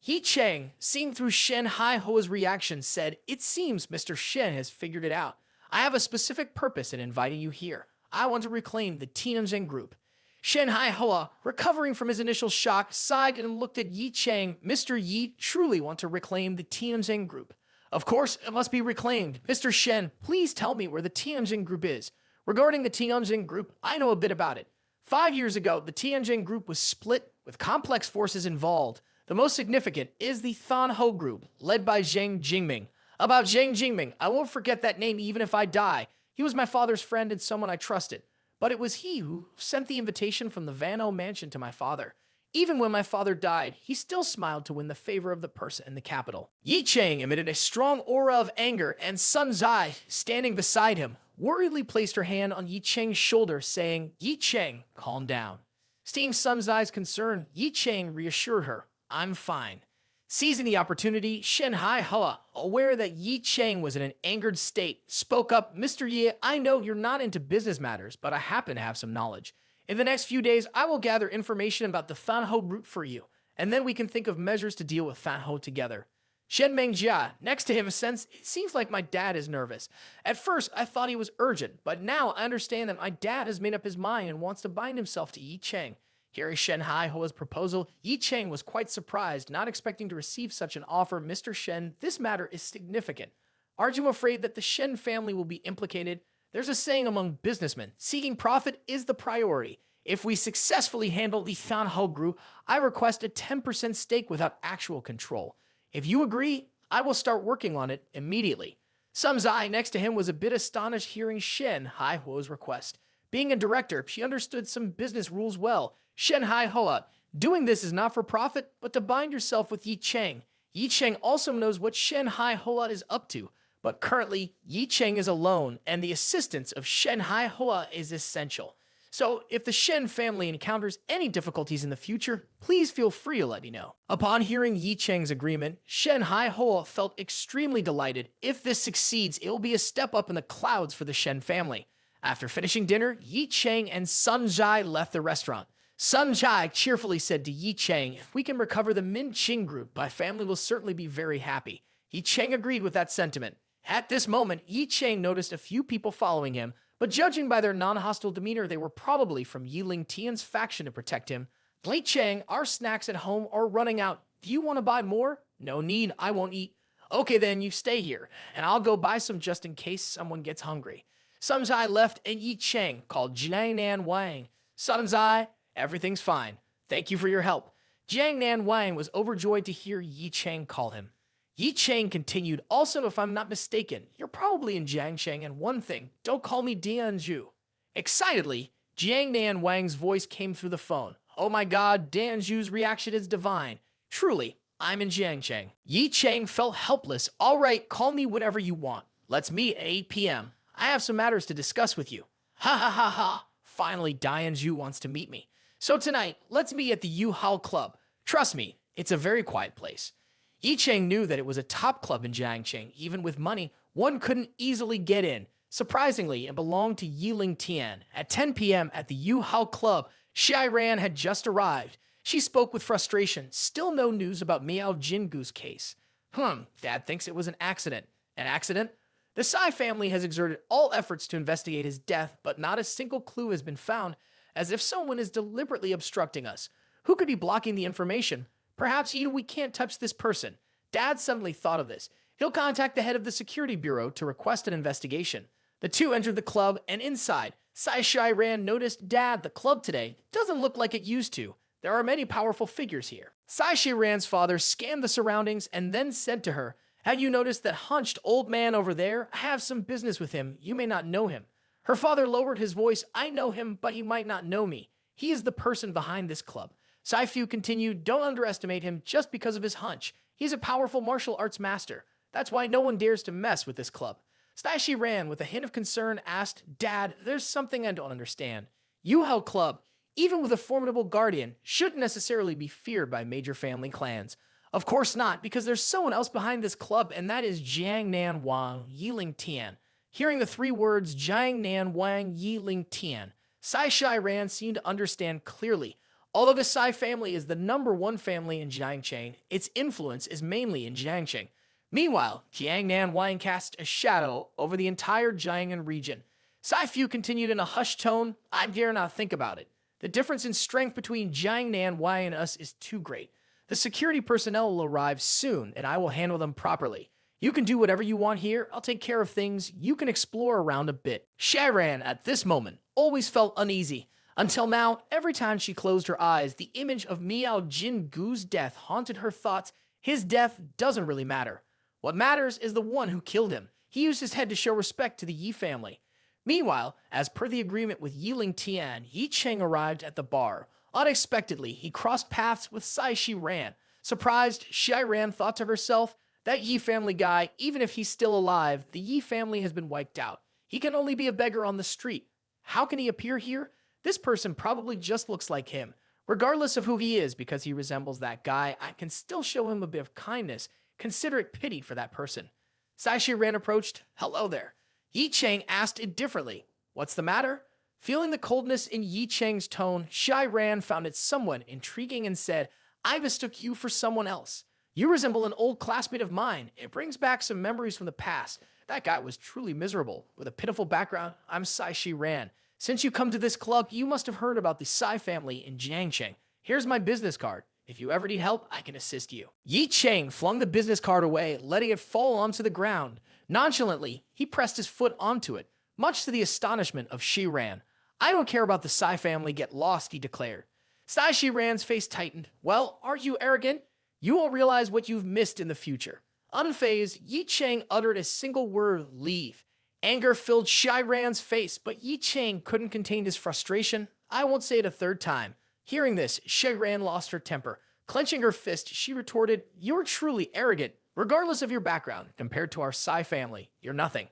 Ye Cheng, seeing through Shen Hai Hoa's reaction, said, it seems Mr. Shen has figured it out. I have a specific purpose in inviting you here. I want to reclaim the Tianjin Group. Shen Hai Hoa, recovering from his initial shock, sighed and looked at Ye Cheng. Mr. Yi truly want to reclaim the Tianjin Group. Of course, it must be reclaimed. Mr. Shen, please tell me where the Tianjin Group is. Regarding the Tianjin Group, I know a bit about it. 5 years ago, the Tianjin Group was split, with complex forces involved. The most significant is the Than Ho group, led by Zhang Jingming. About Zhang Jingming, I won't forget that name even if I die. He was my father's friend and someone I trusted. But it was he who sent the invitation from the Van O mansion to my father. Even when my father died, he still smiled to win the favor of the person in the capital. Ye Cheng emitted a strong aura of anger, and Sun Zai, standing beside him, worriedly placed her hand on Ye Cheng's shoulder, saying, "Ye Cheng, calm down." Seeing Sun Zai's concern, Ye Cheng reassured her, "I'm fine." Seizing the opportunity, Shen Hai Hua, aware that Ye Cheng was in an angered state, spoke up, "Mr. Ye, I know you're not into business matters, but I happen to have some knowledge. In the next few days, I will gather information about the Than Ho route for you, and then we can think of measures to deal with Than Ho together." Shen Mengjia, next to him, sensed, "It seems like my dad is nervous. At first, I thought he was urgent, but now I understand that my dad has made up his mind and wants to bind himself to Ye Cheng." Hearing Shen Hai Hua's proposal, Ye Cheng was quite surprised, not expecting to receive such an offer. "Mr. Shen, this matter is significant. Aren't you afraid that the Shen family will be implicated? There's a saying among businessmen, seeking profit is the priority. If we successfully handle the Than Ho group, I request a 10% stake without actual control. If you agree, I will start working on it immediately." Sun Zai, next to him, was a bit astonished hearing Shen Hai Hua's request. Being a director, she understood some business rules well. "Shen Hai Hua, doing this is not for profit, but to bind yourself with Ye Cheng. Ye Cheng also knows what Shen Hai Hua is up to, but currently, Ye Cheng is alone, and the assistance of Shen Hai Hua is essential. So, if the Shen family encounters any difficulties in the future, please feel free to let me know." Upon hearing Ye Cheng's agreement, Shen Hai Hua felt extremely delighted. If this succeeds, it will be a step up in the clouds for the Shen family. After finishing dinner, Ye Cheng and Sun Zai left the restaurant. Sun Zai cheerfully said to Ye Cheng, "If we can recover the Min Ching group, my family will certainly be very happy." Ye Cheng agreed with that sentiment. At this moment, Ye Cheng noticed a few people following him, but judging by their non-hostile demeanor, they were probably from Yiling Tian's faction to protect him. "Lei Cheng, our snacks at home are running out. Do you want to buy more?" "No need, I won't eat." "Okay then, you stay here, and I'll go buy some just in case someone gets hungry." Sun Zai left, and Ye Cheng called Jiang Nan Wang. "Sun Zai, everything's fine. Thank you for your help." Jiang Nan Wang was overjoyed to hear Ye Cheng call him. Ye Cheng continued, "Also, if I'm not mistaken, you're probably in Jiangcheng, and one thing, don't call me Dianju." Excitedly, Jiang Nan Wang's voice came through the phone. "Oh my god, Dianju's reaction is divine. Truly, I'm in Jiangcheng." Ye Cheng felt helpless. "All right, call me whatever you want. Let's meet at 8 p.m. I have some matters to discuss with you." "Ha ha ha ha. Finally, Dianju wants to meet me. So tonight, let's meet at the Yu Hao Club. Trust me, it's a very quiet place." Ye Cheng knew that it was a top club in Jiangcheng. Even with money, one couldn't easily get in. Surprisingly, it belonged to Yiling Tian. At 10 p.m. at the Yu Hao Club, Xia Ran had just arrived. She spoke with frustration. Still no news about Miao Jingu's case. Dad thinks it was an accident." "An accident?" "The Sai family has exerted all efforts to investigate his death, but not a single clue has been found, as if someone is deliberately obstructing us. Who could be blocking the information? Perhaps even we can't touch this person." Dad suddenly thought of this. He'll contact the head of the security bureau to request an investigation. The two entered the club, and inside, Sai Shai Ran noticed, "Dad, the club today doesn't look like it used to. There are many powerful figures here." Sai Shai Ran's father scanned the surroundings and then said to her, "Have you noticed that hunched old man over there? I have some business with him. You may not know him." Her father lowered his voice. "I know him, but he might not know me. He is the person behind this club." Sai Fu continued, "Don't underestimate him just because of his hunch. He's a powerful martial arts master. That's why no one dares to mess with this club." Sai Shi Ran, with a hint of concern, asked, "Dad, there's something I don't understand. Yu Hao Club, even with a formidable guardian, shouldn't necessarily be feared by major family clans." "Of course not, because there's someone else behind this club, and that is Jiang Nan Wang Yiling Tian." Hearing the three words Jiang Nan Wang Yiling Tian, Sai Shai Ran seemed to understand clearly. Although the Sai family is the #1 family in Jiangcheng, its influence is mainly in Jiangcheng. Meanwhile, Jiang Nan Wang cast a shadow over the entire Jiangnan region. Sai Fu continued in a hushed tone, "I dare not think about it. The difference in strength between Jiang Nan Wang and us is too great. The security personnel will arrive soon, and I will handle them properly. You can do whatever you want here. I'll take care of things. You can explore around a bit." Shairan, at this moment, always felt uneasy. Until now, every time she closed her eyes, the image of Miao Jin Gu's death haunted her thoughts. His death doesn't really matter. What matters is the one who killed him. He used his head to show respect to the Yi family. Meanwhile, as per the agreement with Yiling Tian, Ye Cheng arrived at the bar. Unexpectedly, he crossed paths with Sai Shi Ran. Surprised, Shi Ran thought to herself, that Yi family guy, even if he's still alive, the Yi family has been wiped out. He can only be a beggar on the street. How can he appear here? This person probably just looks like him. Regardless of who he is, because he resembles that guy, I can still show him a bit of kindness, considerate pity for that person. Sai Shi Ran approached. Hello there. Ye Cheng asked it differently. What's the matter? Feeling the coldness in Ye Cheng's tone, Shi Ran found it somewhat intriguing and said, I mistook you for someone else. You resemble an old classmate of mine. It brings back some memories from the past. That guy was truly miserable. With a pitiful background, I'm Sai Shi Ran. Since you come to this club, you must have heard about the Sai family in Jiangcheng. Here's my business card. If you ever need help, I can assist you. Ye Cheng flung the business card away, letting it fall onto the ground. Nonchalantly, he pressed his foot onto it, much to the astonishment of Shi Ran. I don't care about the Sai family, get lost, he declared. Sai Shi Ran's face tightened. Well, aren't you arrogant? You won't realize what you've missed in the future. Unfazed, Ye Cheng uttered a single word, leave. Anger filled Shi Ran's face, but Ye Cheng couldn't contain his frustration. I won't say it a third time. Hearing this, Shi Ran lost her temper. Clenching her fist, she retorted, You're truly arrogant. Regardless of your background, compared to our Sai family, you're nothing.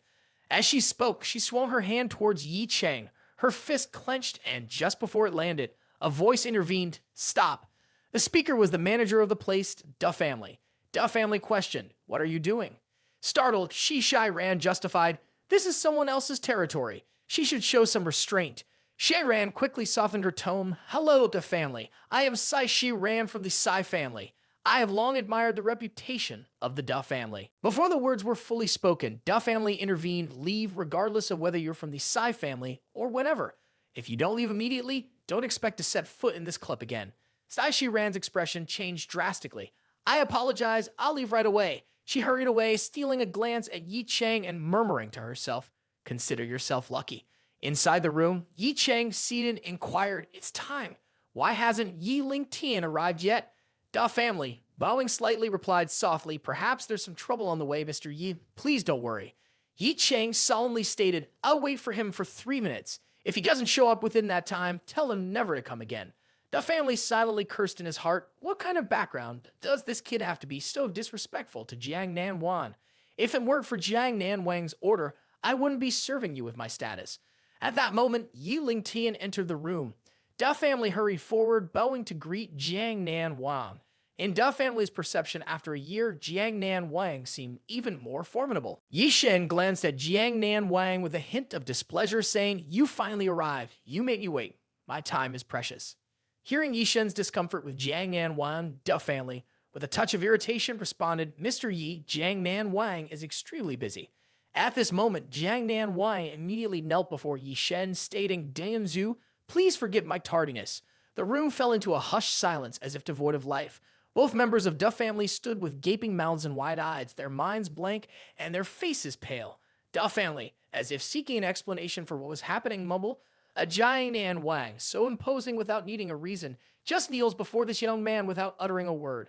As she spoke, she swung her hand towards Ye Cheng. Her fist clenched, and just before it landed, a voice intervened, Stop. The speaker was the manager of the place, Da family. Da family questioned, What are you doing? Startled, Shi Ran justified, This is someone else's territory. She should show some restraint. Shi Ran quickly softened her tone. Hello, Da family. I am Sai Shi Ran from the Sai family. I have long admired the reputation of the Da family. Before the words were fully spoken, Da family intervened, leave regardless of whether you're from the Sai family or whatever. If you don't leave immediately, don't expect to set foot in this club again. Sai Shi Ran's expression changed drastically. I apologize, I'll leave right away. She hurried away, stealing a glance at Ye Cheng and murmuring to herself, Consider yourself lucky. Inside the room, Ye Cheng, seated, inquired, It's time. Why hasn't Yiling Tian arrived yet? Da family, bowing slightly, replied softly, Perhaps there's some trouble on the way, Mr. Yi. Please don't worry. Ye Cheng solemnly stated, I'll wait for him for 3 minutes. If he doesn't show up within that time, tell him never to come again. Da family silently cursed in his heart. What kind of background does this kid have to be so disrespectful to Jiang Nan Wan? If it weren't for Jiang Nan Wang's order, I wouldn't be serving you with my status. At that moment, Yiling Tian entered the room. Da family hurried forward, bowing to greet Jiang Nan Wang. In Da family's perception, after a year, Jiang Nan Wang seemed even more formidable. Ye Shen glanced at Jiang Nan Wang with a hint of displeasure, saying, You finally arrived. You made me wait. My time is precious. Hearing Ye Shen's discomfort with Jiang Nan Wang, Da family, with a touch of irritation, responded, Mr. Yi, Jiang Nan Wang is extremely busy. At this moment, Jiang Nan Wang immediately knelt before Ye Shen, stating, Zhu, please forgive my tardiness. The room fell into a hushed silence as if devoid of life. Both members of Da family stood with gaping mouths and wide eyes, their minds blank and their faces pale. Da family, as if seeking an explanation for what was happening, mumbled, A Jiang Nan Wang, so imposing without needing a reason, just kneels before this young man without uttering a word.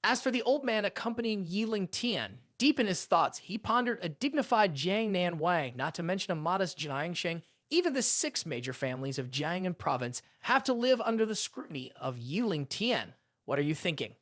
As for the old man accompanying Yiling Tian, deep in his thoughts, he pondered a dignified Jiang Nan Wang, not to mention a modest Jiangsheng. Even the 6 major families of Jiangnan province have to live under the scrutiny of Yiling Tian. What are you thinking?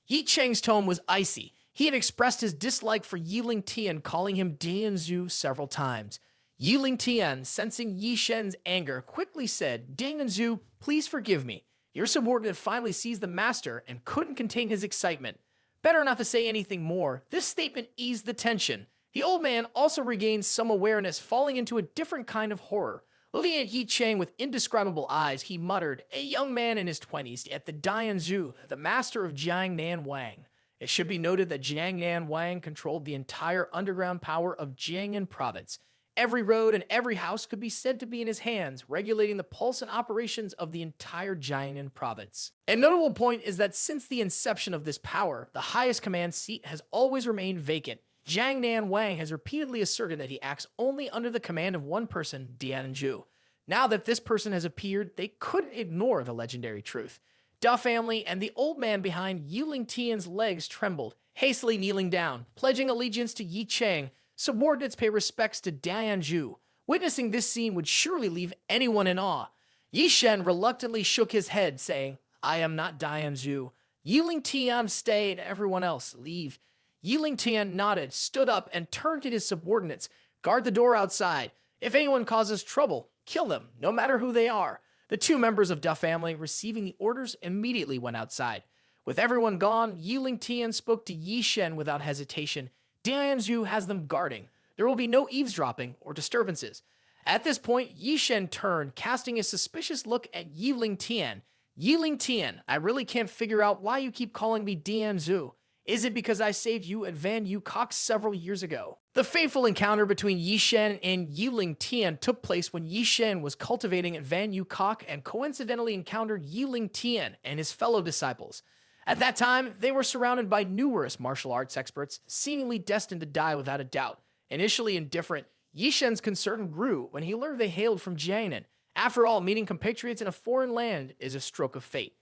Ye Cheng's tone was icy. He had expressed his dislike for Yiling Tian, calling him Zhu several times. Yiling Tian, sensing Ye Shen's anger, quickly said, Zhu, please forgive me. Your subordinate finally seized the master and couldn't contain his excitement. Better not to say anything more. This statement eased the tension. The old man also regained some awareness, falling into a different kind of horror. Looking at Ye Cheng with indescribable eyes, he muttered, a young man in his 20s, at the Zhu, the master of Jiang Nan Wang. It should be noted that Jiang Nan Wang controlled the entire underground power of Jiangnan province. Every road and every house could be said to be in his hands, regulating the pulse and operations of the entire Jiangnan province. A notable point is that since the inception of this power, the highest command seat has always remained vacant. Jiang Nan Wang has repeatedly asserted that he acts only under the command of one person, Zhu. Now that this person has appeared, they couldn't ignore the legendary truth. Da family and the old man behind Yiling Tian's legs trembled, hastily kneeling down, pledging allegiance to Ye Cheng. Subordinates pay respects to Dianju. Witnessing this scene would surely leave anyone in awe. Ye Shen reluctantly shook his head, saying, I am not Dianju. Yiling Tian, stay, and everyone else, leave. Yiling Tian nodded, stood up, and turned to his subordinates. Guard the door outside. If anyone causes trouble, kill them, no matter who they are. The two members of Da family, receiving the orders, immediately went outside. With everyone gone, Yiling Tian spoke to Ye Shen without hesitation. Dianju has them guarding. There will be no eavesdropping or disturbances. At this point, Ye Shen turned, casting a suspicious look at Yiling Tian. Yiling Tian, I really can't figure out why you keep calling me Dianzu. Is it because I saved you at Van Yu Kok several years ago? The fateful encounter between Ye Shen and Yiling Tian took place when Ye Shen was cultivating at Van Yu Kok and coincidentally encountered Yiling Tian and his fellow disciples. At that time, they were surrounded by numerous martial arts experts, seemingly destined to die without a doubt. Initially indifferent, Ye Shen's concern grew when he learned they hailed from Jiangnan. After all, meeting compatriots in a foreign land is a stroke of fate.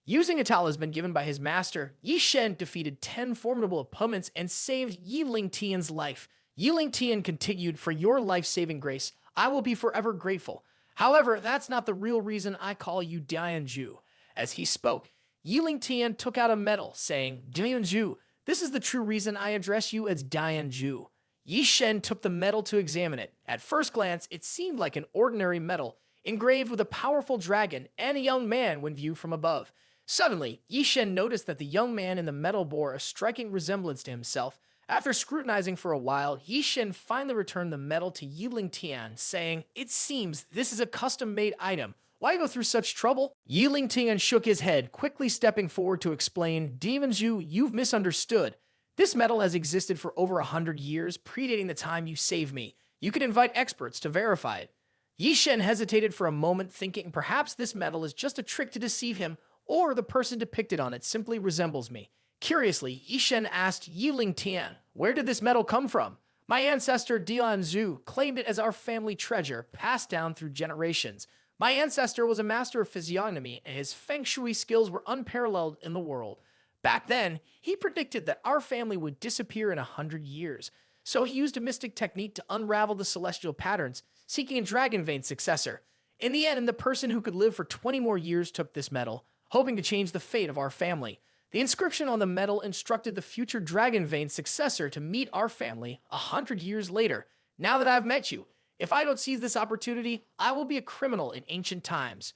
Using a talisman given by his master, Ye Shen defeated 10 formidable opponents and saved Yiling Tian's life. Yiling Tian continued, for your life-saving grace, I will be forever grateful. However, that's not the real reason I call you Dianju. As he spoke, Yiling Tian took out a medal, saying, Dianju, this is the true reason I address you as Dianju. Ye Shen took the medal to examine it. At first glance, it seemed like an ordinary medal, engraved with a powerful dragon and a young man when viewed from above. Suddenly, Ye Shen noticed that the young man in the medal bore a striking resemblance to himself. After scrutinizing for a while, Ye Shen finally returned the medal to Yiling Tian, saying, It seems this is a custom-made item. Why go through such trouble? Yiling Tian shook his head, quickly stepping forward to explain, Dianju, you've misunderstood. This medal has existed for over 100 years, predating the time you saved me. You could invite experts to verify it. Ye Shen hesitated for a moment, thinking perhaps this medal is just a trick to deceive him, or the person depicted on it simply resembles me. Curiously, Ye Shen asked Yiling Tian, where did this medal come from? My ancestor Dianzu claimed it as our family treasure, passed down through generations. My ancestor was a master of physiognomy, and his feng shui skills were unparalleled in the world. Back then, he predicted that our family would disappear in 100 years, so he used a mystic technique to unravel the celestial patterns, seeking a dragon vein successor. In the end, the person who could live for 20 more years took this medal, hoping to change the fate of our family. The inscription on the medal instructed the future dragon vein successor to meet our family 100 years later. Now that I've met you, if I don't seize this opportunity, I will be a criminal in ancient times.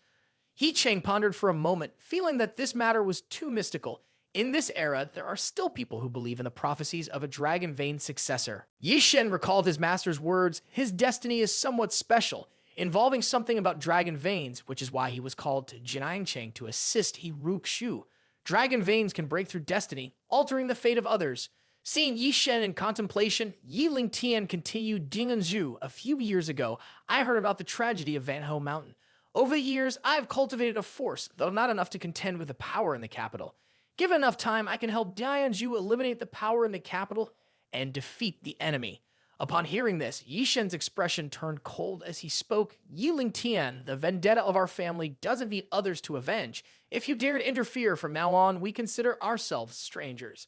Ye Cheng pondered for a moment, feeling that this matter was too mystical. In this era, there are still people who believe in the prophecies of a dragon vein successor. Ye Shen recalled his master's words, his destiny is somewhat special, involving something about dragon veins, which is why he was called to Jiangcheng to assist He Ruxu. Dragon veins can break through destiny, altering the fate of others. Seeing Ye Shen in contemplation, Yiling Tian continued, Dianju, a few years ago, I heard about the tragedy of Vanho Mountain. Over the years, I have cultivated a force, though not enough to contend with the power in the capital. Given enough time, I can help Dianju eliminate the power in the capital and defeat the enemy. Upon hearing this, Ye Shen's expression turned cold as he spoke. Yiling Tian, the vendetta of our family doesn't need others to avenge. If you dare to interfere from now on, we consider ourselves strangers.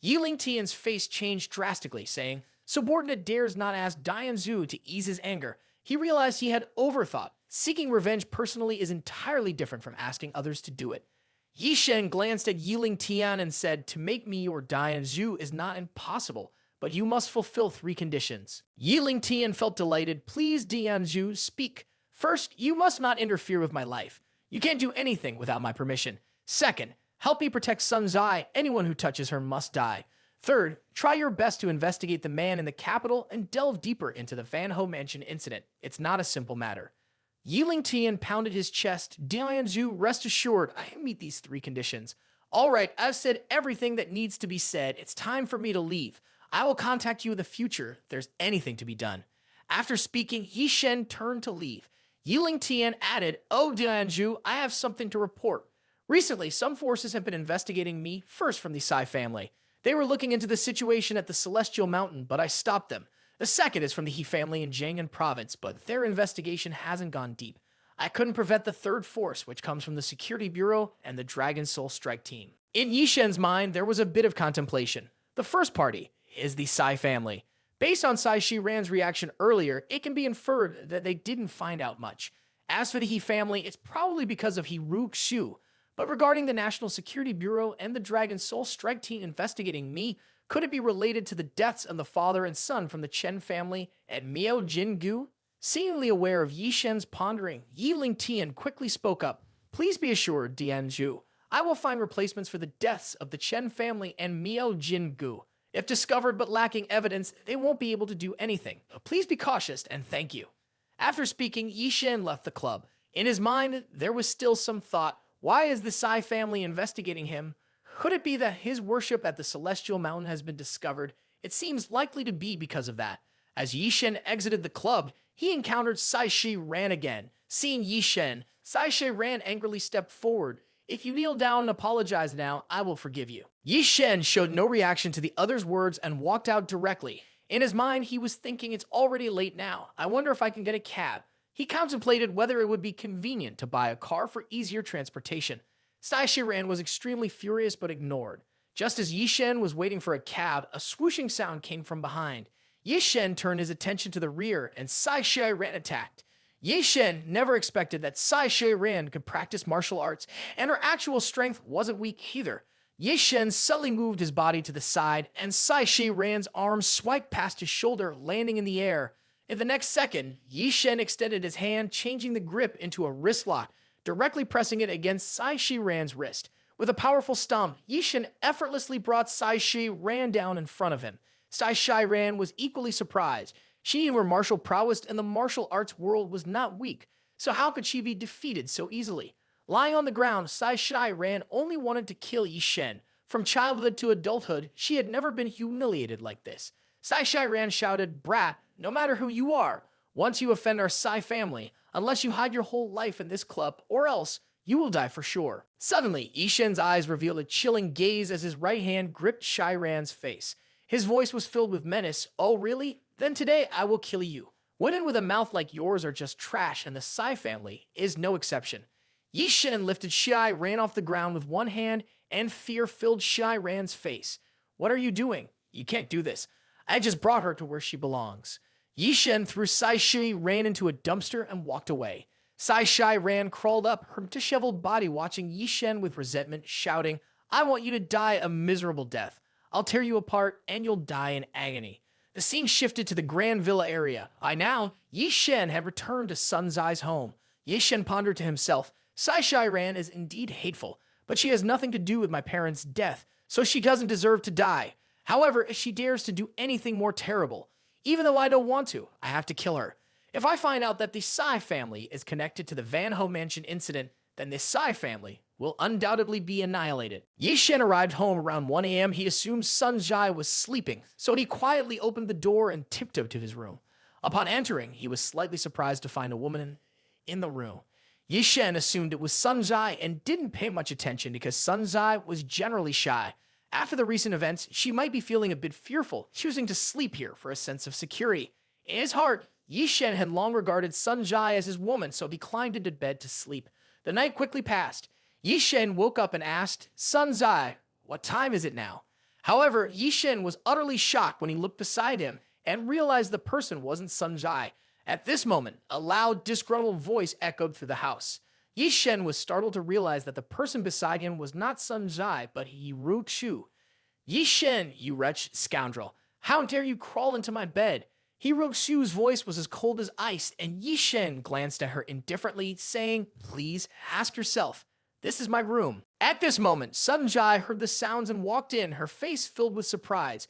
Yiling Tian's face changed drastically, saying, Subordinate dares not ask Dianju to ease his anger. He realized he had overthought. Seeking revenge personally is entirely different from asking others to do it. Ye Shen glanced at Yiling Tian and said, To make me your Dianju is not impossible, but you must fulfill 3 conditions. Yiling Tian felt delighted. Please, Dianju, speak. First, you must not interfere with my life. You can't do anything without my permission. Second, help me protect Sun Zai. Anyone who touches her must die. Third, try your best to investigate the man in the capital and delve deeper into the Van Ho Mansion incident. It's not a simple matter. Yiling Tian pounded his chest. Dianju, rest assured, I meet these 3 conditions. All right, I've said everything that needs to be said. It's time for me to leave. I will contact you in the future if there's anything to be done. After speaking, Ye Shen turned to leave. Yiling Tian added, Oh, Dianju, I have something to report. Recently, some forces have been investigating me, first from the Sai family. They were looking into the situation at the Celestial Mountain, but I stopped them. The second is from the He family in Jianghan province, but their investigation hasn't gone deep. I couldn't prevent the third force, which comes from the Security Bureau and the Dragon Soul Strike team. In Ye Chen's mind, there was a bit of contemplation. The first party is the Sai family. Based on Sai Shiran's reaction earlier, it can be inferred that they didn't find out much. As for the He family, it's probably because of He Ru-Xiu. But regarding the National Security Bureau and the Dragon Soul Strike team investigating me, could it be related to the deaths of the father and son from the Chen family at Miao Jingu? Seemingly aware of Ye Shen's pondering, Yi Lingtian quickly spoke up. Please be assured, Dianzhu, I will find replacements for the deaths of the Chen family and Miao Jingu. If discovered but lacking evidence, they won't be able to do anything. Please be cautious and thank you. After speaking, Ye Shen left the club. In his mind, there was still some thought. Why is the Sai family investigating him? Could it be that his worship at the Celestial Mountain has been discovered? It seems likely to be because of that. As Ye Shen exited the club, he encountered Sai Shiran again. Seeing Ye Shen, Sai Shiran angrily stepped forward. If you kneel down and apologize now, I will forgive you. Ye Shen showed no reaction to the other's words and walked out directly. In his mind, he was thinking it's already late now. I wonder if I can get a cab. He contemplated whether it would be convenient to buy a car for easier transportation. Sai Shiran was extremely furious but ignored. Just as Ye Shen was waiting for a cab, a swooshing sound came from behind. Ye Shen turned his attention to the rear, and Sai Shiran attacked. Ye Shen never expected that Sai Shiran could practice martial arts, and her actual strength wasn't weak either. Ye Shen suddenly moved his body to the side, and Sai Shiran's arm swiped past his shoulder, landing in the air. In the next second, Ye Shen extended his hand, changing the grip into a wrist lock, directly pressing it against Sai Shiran's wrist. With a powerful stomp, Ye Shen effortlessly brought Sai Shiran down in front of him. Sai Shiran was equally surprised. She knew her martial prowess and the martial arts world was not weak, so how could she be defeated so easily? Lying on the ground, Sai Shiran only wanted to kill Ye Shen. From childhood to adulthood, she had never been humiliated like this. Sai Shiran shouted, "Brat, no matter who you are, once you offend our Sai family, unless you hide your whole life in this club, or else you will die for sure." Suddenly, Ye Shen's eyes revealed a chilling gaze as his right hand gripped Shiran's face. His voice was filled with menace. "Oh, really? Then today I will kill you. Women with a mouth like yours are just trash, and the Sai family is no exception." Ye Shen lifted Shiran off the ground with one hand, and fear filled Shiran's face. "What are you doing? You can't do this. I just brought her to where she belongs." Ye Shen threw Sai Shiran into a dumpster and walked away. Sai Shiran crawled up, her disheveled body watching Ye Shen with resentment, shouting, "I want you to die a miserable death. I'll tear you apart, and you'll die in agony." The scene shifted to the Grand Villa area. By now, Ye Shen had returned to Sun Zai's home. Ye Shen pondered to himself, Sai Shiran is indeed hateful, but she has nothing to do with my parents' death, so she doesn't deserve to die. However, if she dares to do anything more terrible, even though I don't want to, I have to kill her. If I find out that the Sai family is connected to the Van Ho Mansion incident, then the Sai family will undoubtedly be annihilated. Ye Shen arrived home around 1 a.m. He assumed Sun Zai was sleeping, so he quietly opened the door and tiptoed to his room. Upon entering, he was slightly surprised to find a woman in the room. Ye Shen assumed it was Sun Zai and didn't pay much attention because Sun Zai was generally shy. After the recent events, she might be feeling a bit fearful, choosing to sleep here for a sense of security. In his heart, Ye Shen had long regarded Sun Zai as his woman, so he climbed into bed to sleep. The night quickly passed. Ye Shen woke up and asked, "Sun Zai, what time is it now?" However, Ye Shen was utterly shocked when he looked beside him and realized the person wasn't Sun Zai. At this moment, a loud, disgruntled voice echoed through the house. Ye Shen was startled to realize that the person beside him was not Sun Zai, but Ye Ru-Xiu. "Ye Shen, you wretched scoundrel, how dare you crawl into my bed?" Ye Ru-Xiu's voice was as cold as ice, and Ye Shen glanced at her indifferently, saying, "Please, ask yourself. This is my room." At this moment, Sun Zai heard the sounds and walked in, her face filled with surprise.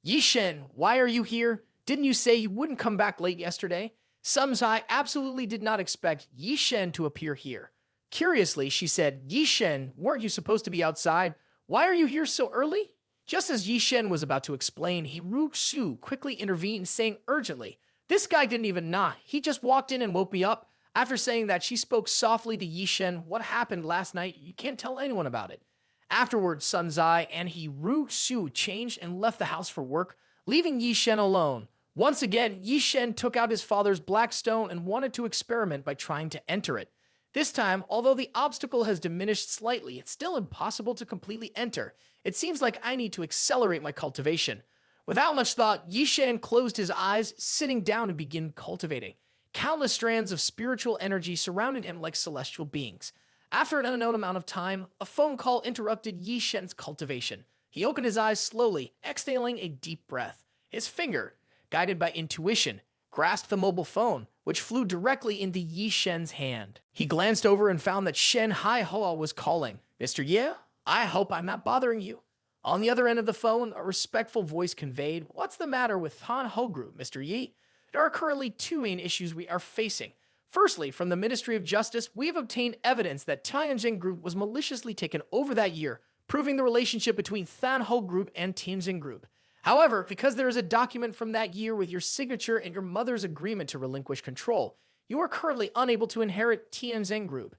"Ye Shen, why are you here? Didn't you say you wouldn't come back late yesterday?" Sun Zai absolutely did not expect Ye Shen to appear here. Curiously, she said, "Ye Shen, weren't you supposed to be outside? Why are you here so early?" Just as Ye Shen was about to explain, Ye Ru-Xiu quickly intervened, saying urgently, "This guy didn't even knock. He just walked in and woke me up." After saying that, she spoke softly to Ye Shen. "What happened last night? You can't tell anyone about it." Afterwards, Sun Zai and Ye Ru-Xiu changed and left the house for work, leaving Ye Shen alone. Once again, Ye Cheng took out his father's black stone and wanted to experiment by trying to enter it. This time, although the obstacle has diminished slightly, it's still impossible to completely enter. It seems like I need to accelerate my cultivation. Without much thought, Ye Cheng closed his eyes, sitting down and began cultivating. Countless strands of spiritual energy surrounded him like celestial beings. After an unknown amount of time, a phone call interrupted Ye Cheng's cultivation. He opened his eyes slowly, exhaling a deep breath. His finger, guided by intuition, grasped the mobile phone, which flew directly into Ye Cheng's hand. He glanced over and found that Shen Hai Hoa was calling. "Mr. Ye, I hope I'm not bothering you." On the other end of the phone, a respectful voice conveyed, "What's the matter with Han Ho Group, Mr. Ye? There are currently two main issues we are facing. Firstly, from the Ministry of Justice, we have obtained evidence that Tianjin Group was maliciously taken over that year, proving the relationship between Than Ho Group and Tianjin Group. However, because there is a document from that year with your signature and your mother's agreement to relinquish control, you are currently unable to inherit Tianjin Group."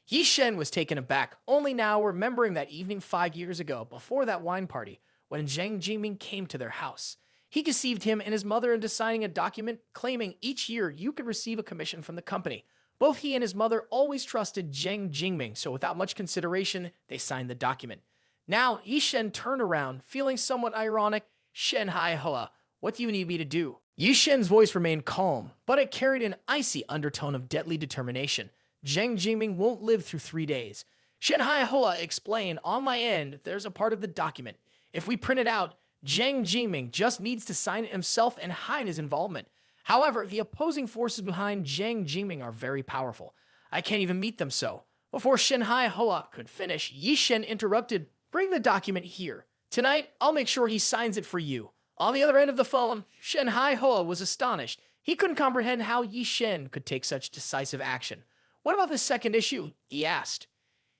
Ye Cheng was taken aback, only now remembering that evening 5 years ago, before that wine party, when Zhang Jiming came to their house. He deceived him and his mother into signing a document claiming each year you could receive a commission from the company. Both he and his mother always trusted Zhang Jingming, so without much consideration, they signed the document. Now, Ye Cheng turned around, feeling somewhat ironic. "Shen Hai Hoa, what do you need me to do?" Ye Cheng's voice remained calm, but it carried an icy undertone of deadly determination. "Zhang Jingming won't live through 3 days. Shen Hai Hoa explained, on my end, there's a part of the document. If we print it out, Zhang Jingming just needs to sign it himself and hide his involvement. However, the opposing forces behind Zhang Jingming are very powerful. I can't even meet them so." Before Shen Hai Hoa could finish, Ye Cheng interrupted, "Bring the document here. Tonight, I'll make sure he signs it for you." On the other end of the phone, Shen Hai Hoa was astonished. He couldn't comprehend how Ye Cheng could take such decisive action. "What about the second issue?" he asked.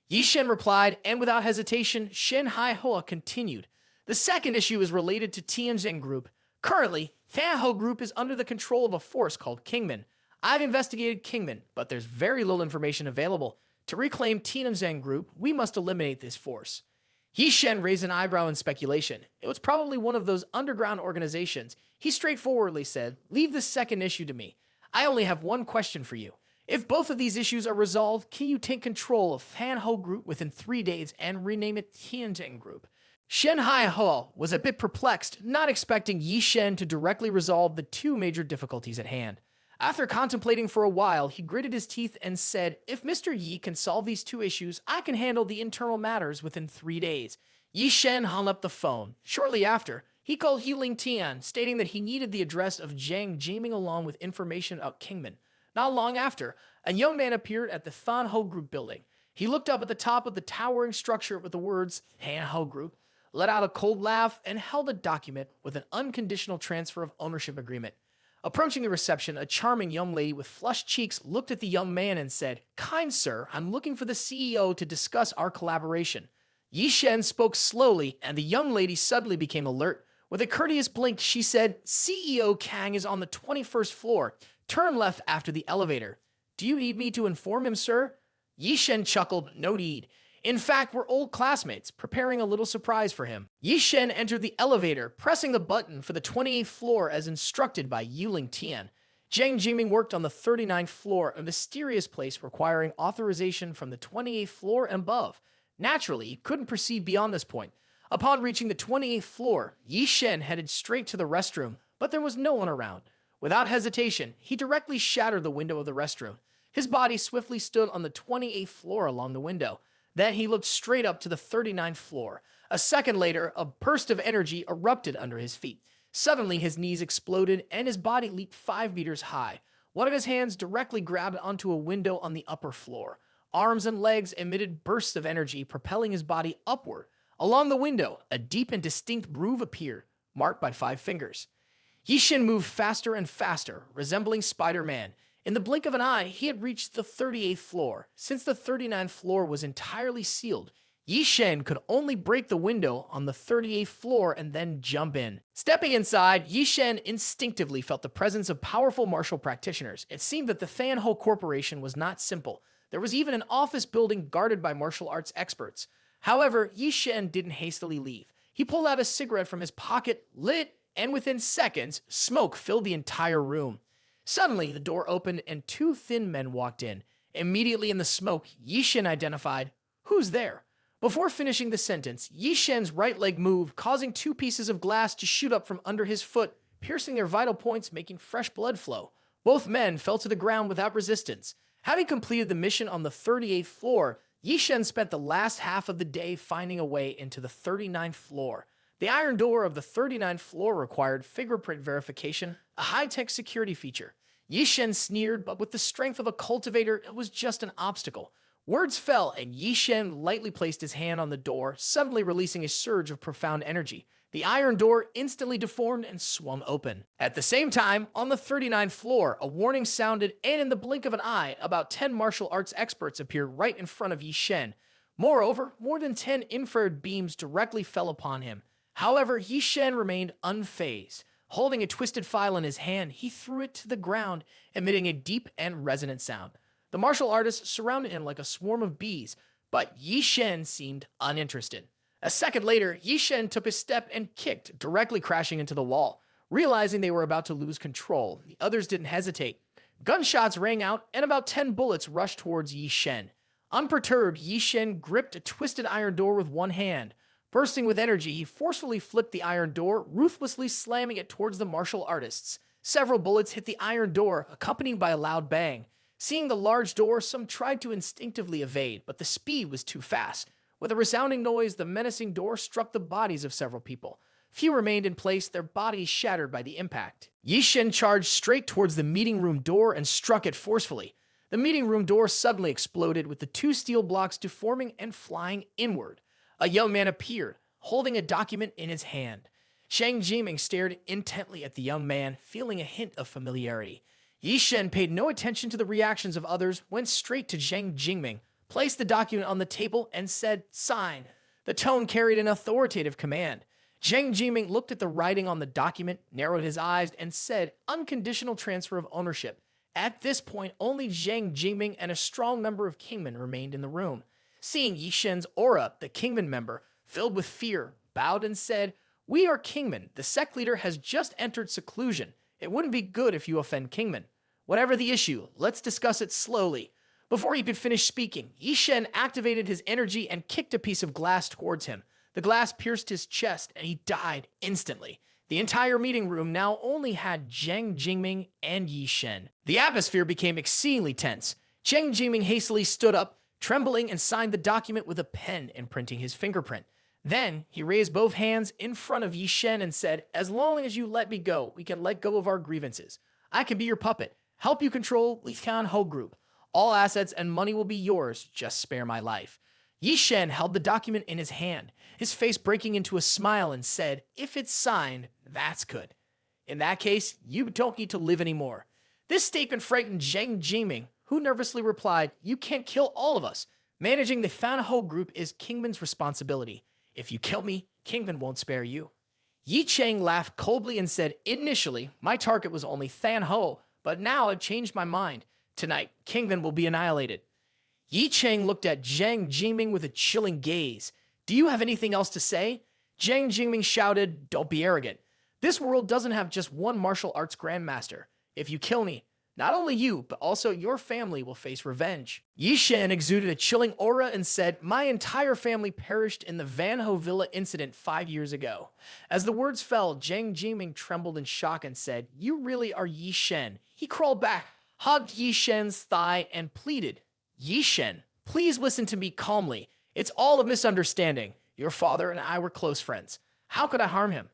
Ye Cheng replied, and without hesitation, Shen Hai Hoa continued. "The second issue is related to Tianjin Group. Currently, Than Ho Group is under the control of a force called Kingman. I've investigated Kingman, but there's very little information available. To reclaim Tianjin Group, we must eliminate this force." Ye Cheng raised an eyebrow in speculation. It was probably one of those underground organizations. He straightforwardly said, "Leave the second issue to me. I only have one question for you. If both of these issues are resolved, can you take control of Than Ho Group within 3 days and rename it Tianjin Group?" Shen Hai Hoa was a bit perplexed, not expecting Ye Cheng to directly resolve the two major difficulties at hand. After contemplating for a while, he gritted his teeth and said, "If Mr. Yi can solve these two issues, I can handle the internal matters within 3 days." Ye Cheng hung up the phone. Shortly after, he called Healing Tian, stating that he needed the address of Zhang Jiming along with information about Kingman. Not long after, a young man appeared at the Than Ho Group building. He looked up at the top of the towering structure with the words Than Ho Group, let out a cold laugh, and held a document with an unconditional transfer of ownership agreement. Approaching the reception, a charming young lady with flushed cheeks looked at the young man and said, "Kind sir, I'm looking for the CEO to discuss our collaboration." Ye Cheng spoke slowly, and the young lady suddenly became alert. With a courteous blink, she said, "CEO Kang is on the 21st floor. Turn left after the elevator." "Do you need me to inform him, sir?" Ye Cheng chuckled, "No need. In fact, we're old classmates, preparing a little surprise for him." Ye Cheng entered the elevator, pressing the button for the 28th floor as instructed by Yuling Tian. Zhang Jiming worked on the 39th floor, a mysterious place requiring authorization from the 28th floor and above. Naturally, he couldn't proceed beyond this point. Upon reaching the 28th floor, Ye Cheng headed straight to the restroom, but there was no one around. Without hesitation, he directly shattered the window of the restroom. His body swiftly stood on the 28th floor along the window. Then he looked straight up to the 39th floor. A second later, a burst of energy erupted under his feet. Suddenly, his knees exploded and his body leaped 5 meters high. One of his hands directly grabbed onto a window on the upper floor. Arms and legs emitted bursts of energy, propelling his body upward. Along the window, a deep and distinct groove appeared, marked by 5 fingers. Ye Cheng moved faster and faster, resembling Spider-Man. In the blink of an eye, he had reached the 38th floor. Since the 39th floor was entirely sealed, Ye Cheng could only break the window on the 38th floor and then jump in. Stepping inside, Ye Cheng instinctively felt the presence of powerful martial practitioners. It seemed that the Than Ho Corporation was not simple. There was even an office building guarded by martial arts experts. However, Ye Cheng didn't hastily leave. He pulled out a cigarette from his pocket, lit, and within seconds, smoke filled the entire room. Suddenly, the door opened and two thin men walked in. Immediately in the smoke, Ye Cheng identified, "Who's there?" Before finishing the sentence, Ye Cheng's right leg moved, causing two pieces of glass to shoot up from under his foot, piercing their vital points, making fresh blood flow. Both men fell to the ground without resistance. Having completed the mission on the 38th floor, Ye Cheng spent the last half of the day finding a way into the 39th floor. The iron door of the 39th floor required fingerprint verification, a high-tech security feature. Ye Cheng sneered, but with the strength of a cultivator, it was just an obstacle. Words fell, and Ye Cheng lightly placed his hand on the door, suddenly releasing a surge of profound energy. The iron door instantly deformed and swung open. At the same time, on the 39th floor, a warning sounded, and in the blink of an eye, about 10 martial arts experts appeared right in front of Ye Cheng. Moreover, more than 10 infrared beams directly fell upon him. However, Ye Cheng remained unfazed. Holding a twisted file in his hand, he threw it to the ground, emitting a deep and resonant sound. The martial artists surrounded him like a swarm of bees, but Ye Cheng seemed uninterested. A second later, Ye Cheng took a step and kicked, directly crashing into the wall. Realizing they were about to lose control, the others didn't hesitate. Gunshots rang out, and about 10 bullets rushed towards Ye Cheng. Unperturbed, Ye Cheng gripped a twisted iron door with one hand. Bursting with energy, he forcefully flipped the iron door, ruthlessly slamming it towards the martial artists. Several bullets hit the iron door, accompanied by a loud bang. Seeing the large door, some tried to instinctively evade, but the speed was too fast. With a resounding noise, the menacing door struck the bodies of several people. Few remained in place, their bodies shattered by the impact. Ye Cheng charged straight towards the meeting room door and struck it forcefully. The meeting room door suddenly exploded, with the two steel blocks deforming and flying inward. A young man appeared, holding a document in his hand. Zhang Jiming stared intently at the young man, feeling a hint of familiarity. Ye Cheng paid no attention to the reactions of others, went straight to Zhang Jingming, placed the document on the table, and said, "Sign." The tone carried an authoritative command. Zhang Jingming looked at the writing on the document, narrowed his eyes, and said, "Unconditional transfer of ownership." At this point, only Zhang Jingming and a strong number of Kingmen remained in the room. Seeing Ye Cheng's aura, the Kingman member, filled with fear, bowed and said, "We are Kingmen. The sect leader has just entered seclusion. It wouldn't be good if you offend Kingmen. Whatever the issue, let's discuss it slowly." Before he could finish speaking, Ye Cheng activated his energy and kicked a piece of glass towards him. The glass pierced his chest, and he died instantly. The entire meeting room now only had Zhang Jingming and Ye Cheng. The atmosphere became exceedingly tense. Zhang Jingming hastily stood up, trembling, and signed the document with a pen, imprinting his fingerprint. Then, he raised both hands in front of Ye Cheng and said, "As long as you let me go, we can let go of our grievances. I can be your puppet, help you control Lithian Ho Group. All assets and money will be yours, just spare my life." Ye Cheng held the document in his hand, his face breaking into a smile, and said, "If it's signed, that's good. In that case, you don't need to live anymore." This statement frightened Zhang Jiming, who nervously replied, "You can't kill all of us. Managing the Fan Ho Group is Kingman's responsibility. If you kill me, Kingman won't spare you." Ye Cheng laughed coldly and said, "Initially, my target was only Than Ho, but now I've changed my mind. Tonight, Kingman will be annihilated." Ye Cheng looked at Zhang Jingming with a chilling gaze. "Do you have anything else to say?" Zhang Jingming shouted, "Don't be arrogant. This world doesn't have just one martial arts grandmaster. If you kill me, not only you, but also your family will face revenge." Ye Cheng exuded a chilling aura and said, "My entire family perished in the Van Ho Villa incident 5 years ago." As the words fell, Zhang Jingming trembled in shock and said, "You really are Ye Cheng." He crawled back, hugged Ye Cheng's thigh, and pleaded, "Ye Cheng, please listen to me calmly. It's all a misunderstanding. Your father and I were close friends. How could I harm him?"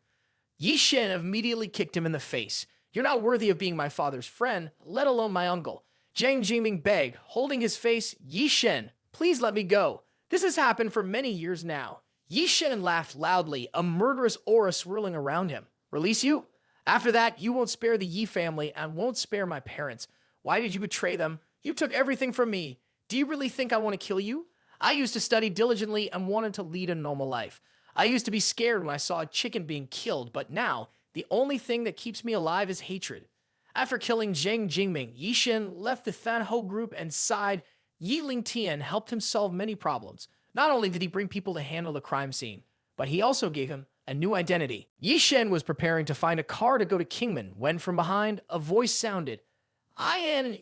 Ye Cheng immediately kicked him in the face. "You're not worthy of being my father's friend, let alone my uncle." Zhang Jiming begged, holding his face, "Ye Cheng, please let me go. This has happened for many years now." Ye Cheng laughed loudly, a murderous aura swirling around him. "Release you? After that, you won't spare the Yi family and won't spare my parents. Why did you betray them? You took everything from me. Do you really think I want to kill you? I used to study diligently and wanted to lead a normal life. I used to be scared when I saw a chicken being killed, but now, the only thing that keeps me alive is hatred." After killing Zhang Jingming, Ye Cheng left the Fan Ho Group and sighed. Yi Lingtian helped him solve many problems. Not only did he bring people to handle the crime scene, but he also gave him a new identity. Ye Cheng was preparing to find a car to go to Kingman when from behind, a voice sounded.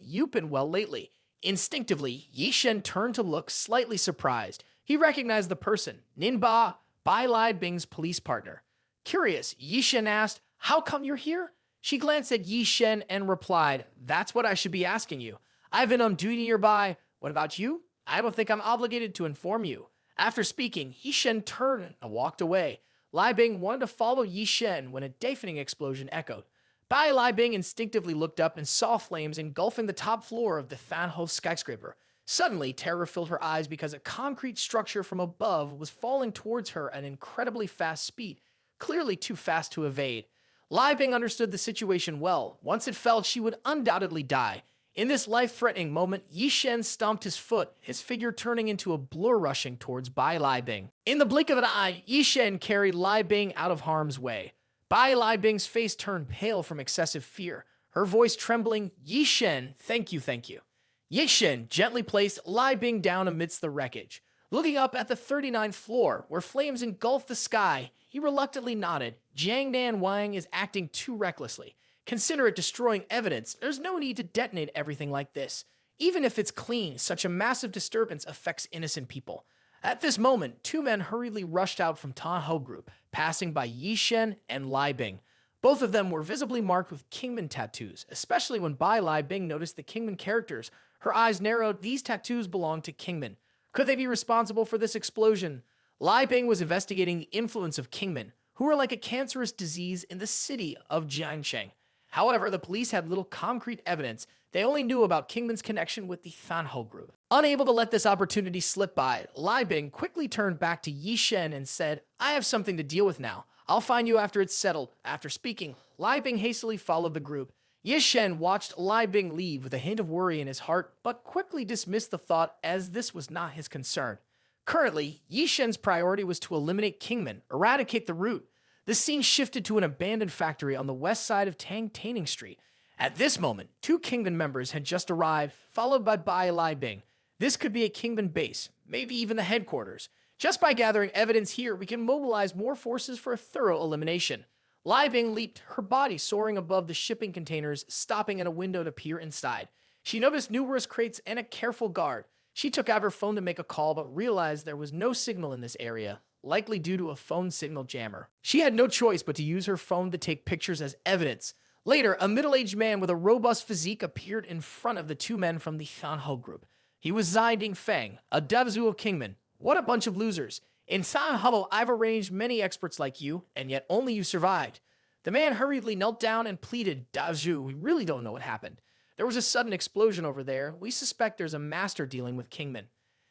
You've been well lately. Instinctively, Ye Cheng turned to look slightly surprised. He recognized the person, Ninba, Bai Lai Bing's police partner. Curious, Ye Cheng asked, how come you're here? She glanced at Ye Cheng and replied, that's what I should be asking you. I've been on duty nearby. What about you? I don't think I'm obligated to inform you. After speaking, Ye Cheng turned and walked away. Lai Bing wanted to follow Ye Cheng when a deafening explosion echoed. Bai Lai Bing instinctively looked up and saw flames engulfing the top floor of the Thanho skyscraper. Suddenly, terror filled her eyes because a concrete structure from above was falling towards her at an incredibly fast speed, clearly too fast to evade. Lai Bing understood the situation well. Once it fell, she would undoubtedly die. In this life-threatening moment, Ye Cheng stomped his foot, his figure turning into a blur rushing towards Bai Lai Bing. In the blink of an eye, Ye Cheng carried Lai Bing out of harm's way. Bai Lai Bing's face turned pale from excessive fear, her voice trembling, Ye Cheng, thank you, thank you. Ye Cheng gently placed Lai Bing down amidst the wreckage. Looking up at the 39th floor, where flames engulfed the sky, he reluctantly nodded. Jiang Dan Wang is acting too recklessly. Consider it destroying evidence. There's no need to detonate everything like this. Even if it's clean, such a massive disturbance affects innocent people. At this moment, two men hurriedly rushed out from Tanho Group, passing by Ye Cheng and Lai Bing. Both of them were visibly marked with Kingman tattoos, especially when Bai Lai Bing noticed the Kingman characters. Her eyes narrowed. These tattoos belonged to Kingman. Could they be responsible for this explosion? Lai Bing was investigating the influence of Kingman, who were like a cancerous disease in the city of Jiangcheng. However, the police had little concrete evidence. They only knew about Kingman's connection with the Thanho Group. Unable to let this opportunity slip by, Lai Bing quickly turned back to Ye Cheng and said, I have something to deal with now. I'll find you after it's settled. After speaking, Lai Bing hastily followed the group. Ye Cheng watched Lai Bing leave with a hint of worry in his heart, but quickly dismissed the thought as this was not his concern. Currently, Ye Cheng's priority was to eliminate Kingman, eradicate the root. The scene shifted to an abandoned factory on the west side of Tanning Street. At this moment, two Kingman members had just arrived, followed by Bai Lai Bing. This could be a Kingman base, maybe even the headquarters. Just by gathering evidence here, we can mobilize more forces for a thorough elimination. Lai Bing leaped, her body soaring above the shipping containers, stopping at a window to peer inside. She noticed numerous crates and a careful guard. She took out her phone to make a call, but realized there was no signal in this area, likely due to a phone signal jammer. She had no choice but to use her phone to take pictures as evidence. Later, a middle-aged man with a robust physique appeared in front of the two men from the Thanho Group. He was Zai Dingfeng, a Devzu of Kingman. What a bunch of losers. In Thanho, I've arranged many experts like you, and yet only you survived. The man hurriedly knelt down and pleaded, Devzu, we really don't know what happened. There was a sudden explosion over there. We suspect there's a master dealing with Kingman.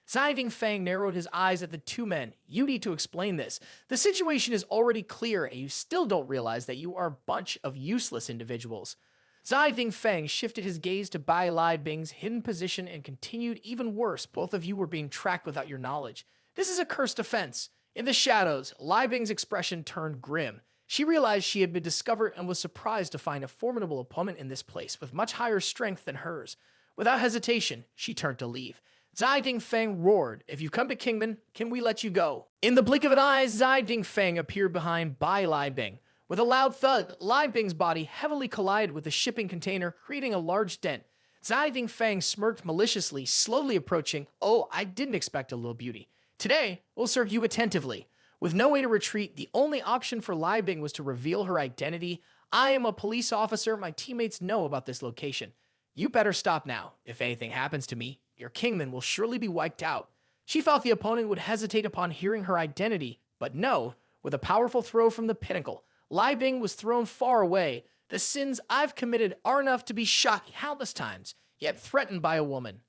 Zai Dingfeng narrowed his eyes at the two men. You need to explain this. The situation is already clear, and you still don't realize that you are a bunch of useless individuals. Zai Dingfeng shifted his gaze to Bai Lai Bing's hidden position and continued, even worse, both of you were being tracked without your knowledge. This is a cursed offense. In the shadows, Lai Bing's expression turned grim. She realized she had been discovered and was surprised to find a formidable opponent in this place with much higher strength than hers. Without hesitation, she turned to leave. Zai Dingfeng roared, if you come to Kingman, can we let you go? In the blink of an eye, Zai Dingfeng appeared behind Bai Lai Bing. With a loud thud, Lai Bing's body heavily collided with the shipping container, creating a large dent. Zai Dingfeng smirked maliciously, slowly approaching. Oh, I didn't expect a little beauty. Today, we'll serve you attentively. With no way to retreat, the only option for Lai Bing was to reveal her identity. I am a police officer. My teammates know about this location. You better stop now. If anything happens to me, your Kingman will surely be wiped out. She thought the opponent would hesitate upon hearing her identity, but no. With a powerful throw from the pinnacle, Lai Bing was thrown far away. The sins I've committed are enough to be shot countless times, yet threatened by a woman.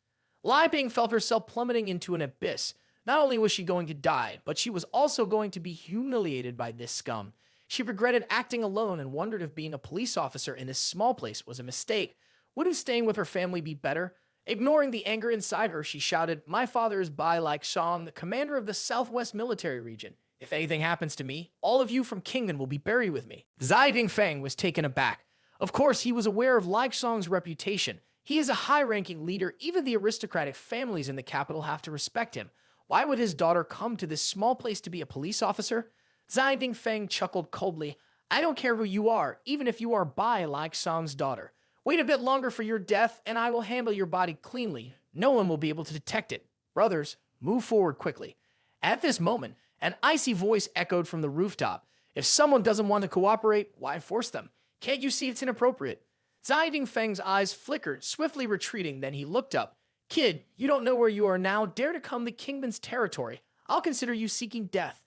Lai Bing felt herself plummeting into an abyss. Not only was she going to die, but she was also going to be humiliated by this scum. She regretted acting alone and wondered if being a police officer in this small place was a mistake. Wouldn't staying with her family be better? Ignoring the anger inside her, she shouted, my father is Bai Lai Shan, the commander of the Southwest Military Region. If anything happens to me, all of you from Kingman will be buried with me. Zai Dingfeng was taken aback. Of course, he was aware of Lai Shan's reputation. He is a high-ranking leader. Even the aristocratic families in the capital have to respect him. Why would his daughter come to this small place to be a police officer? Zai Dingfeng chuckled coldly. I don't care who you are, even if you are Bai like Song's daughter. Wait a bit longer for your death, and I will handle your body cleanly. No one will be able to detect it. Brothers, move forward quickly. At this moment, an icy voice echoed from the rooftop. If someone doesn't want to cooperate, why force them? Can't you see it's inappropriate? Zai Dingfeng's eyes flickered, swiftly retreating, then he looked up. Kid, you don't know where you are now. Dare to come the kingman's territory. I'll consider you seeking death.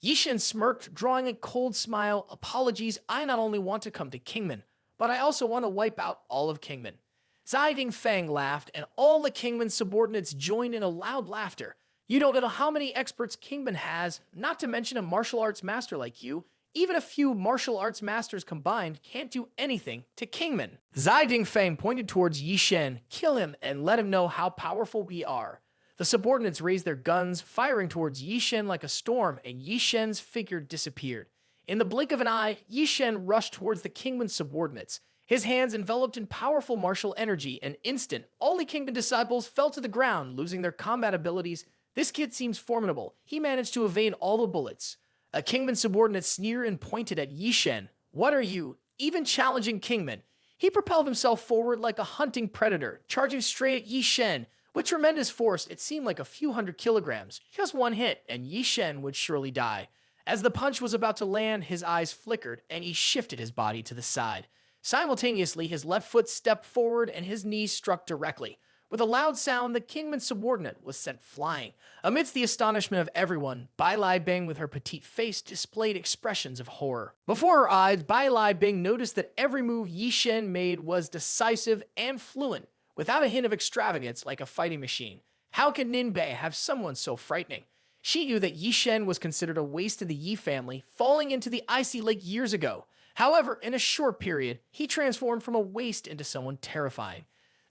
Ye Cheng smirked, drawing a cold smile. Apologies, I not only want to come to Kingman, but I also want to wipe out all of Kingman. Zai Dingfeng laughed, and all the Kingman's subordinates joined in a loud laughter. You don't know how many experts Kingman has, not to mention a martial arts master like you. Even a few martial arts masters combined can't do anything to Kingman. Zai Dingfeng pointed towards Ye Cheng. Kill him and let him know how powerful we are. The subordinates raised their guns, firing towards Ye Cheng like a storm, and Ye Cheng's figure disappeared. In the blink of an eye, Ye Cheng rushed towards the Kingman's subordinates. His hands enveloped in powerful martial energy. An instant, all the Kingman disciples fell to the ground, losing their combat abilities. This kid seems formidable. He managed to evade all the bullets. A Kingman subordinate sneered and pointed at Ye Cheng. What are you? Even challenging Kingman. He propelled himself forward like a hunting predator, charging straight at Ye Cheng. With tremendous force, it seemed like a few hundred kilograms. Just one hit, and Ye Cheng would surely die. As the punch was about to land, his eyes flickered, and he shifted his body to the side. Simultaneously, his left foot stepped forward, and his knees struck directly. With a loud sound, the Kingman subordinate was sent flying. Amidst the astonishment of everyone, Bai Lai Bing with her petite face displayed expressions of horror. Before her eyes, Bai Lai Bing noticed that every move Ye Cheng made was decisive and fluent, without a hint of extravagance like a fighting machine. How can Ninbei have someone so frightening? She knew that Ye Cheng was considered a waste in the Yi family, falling into the icy lake years ago. However, in a short period, he transformed from a waste into someone terrifying.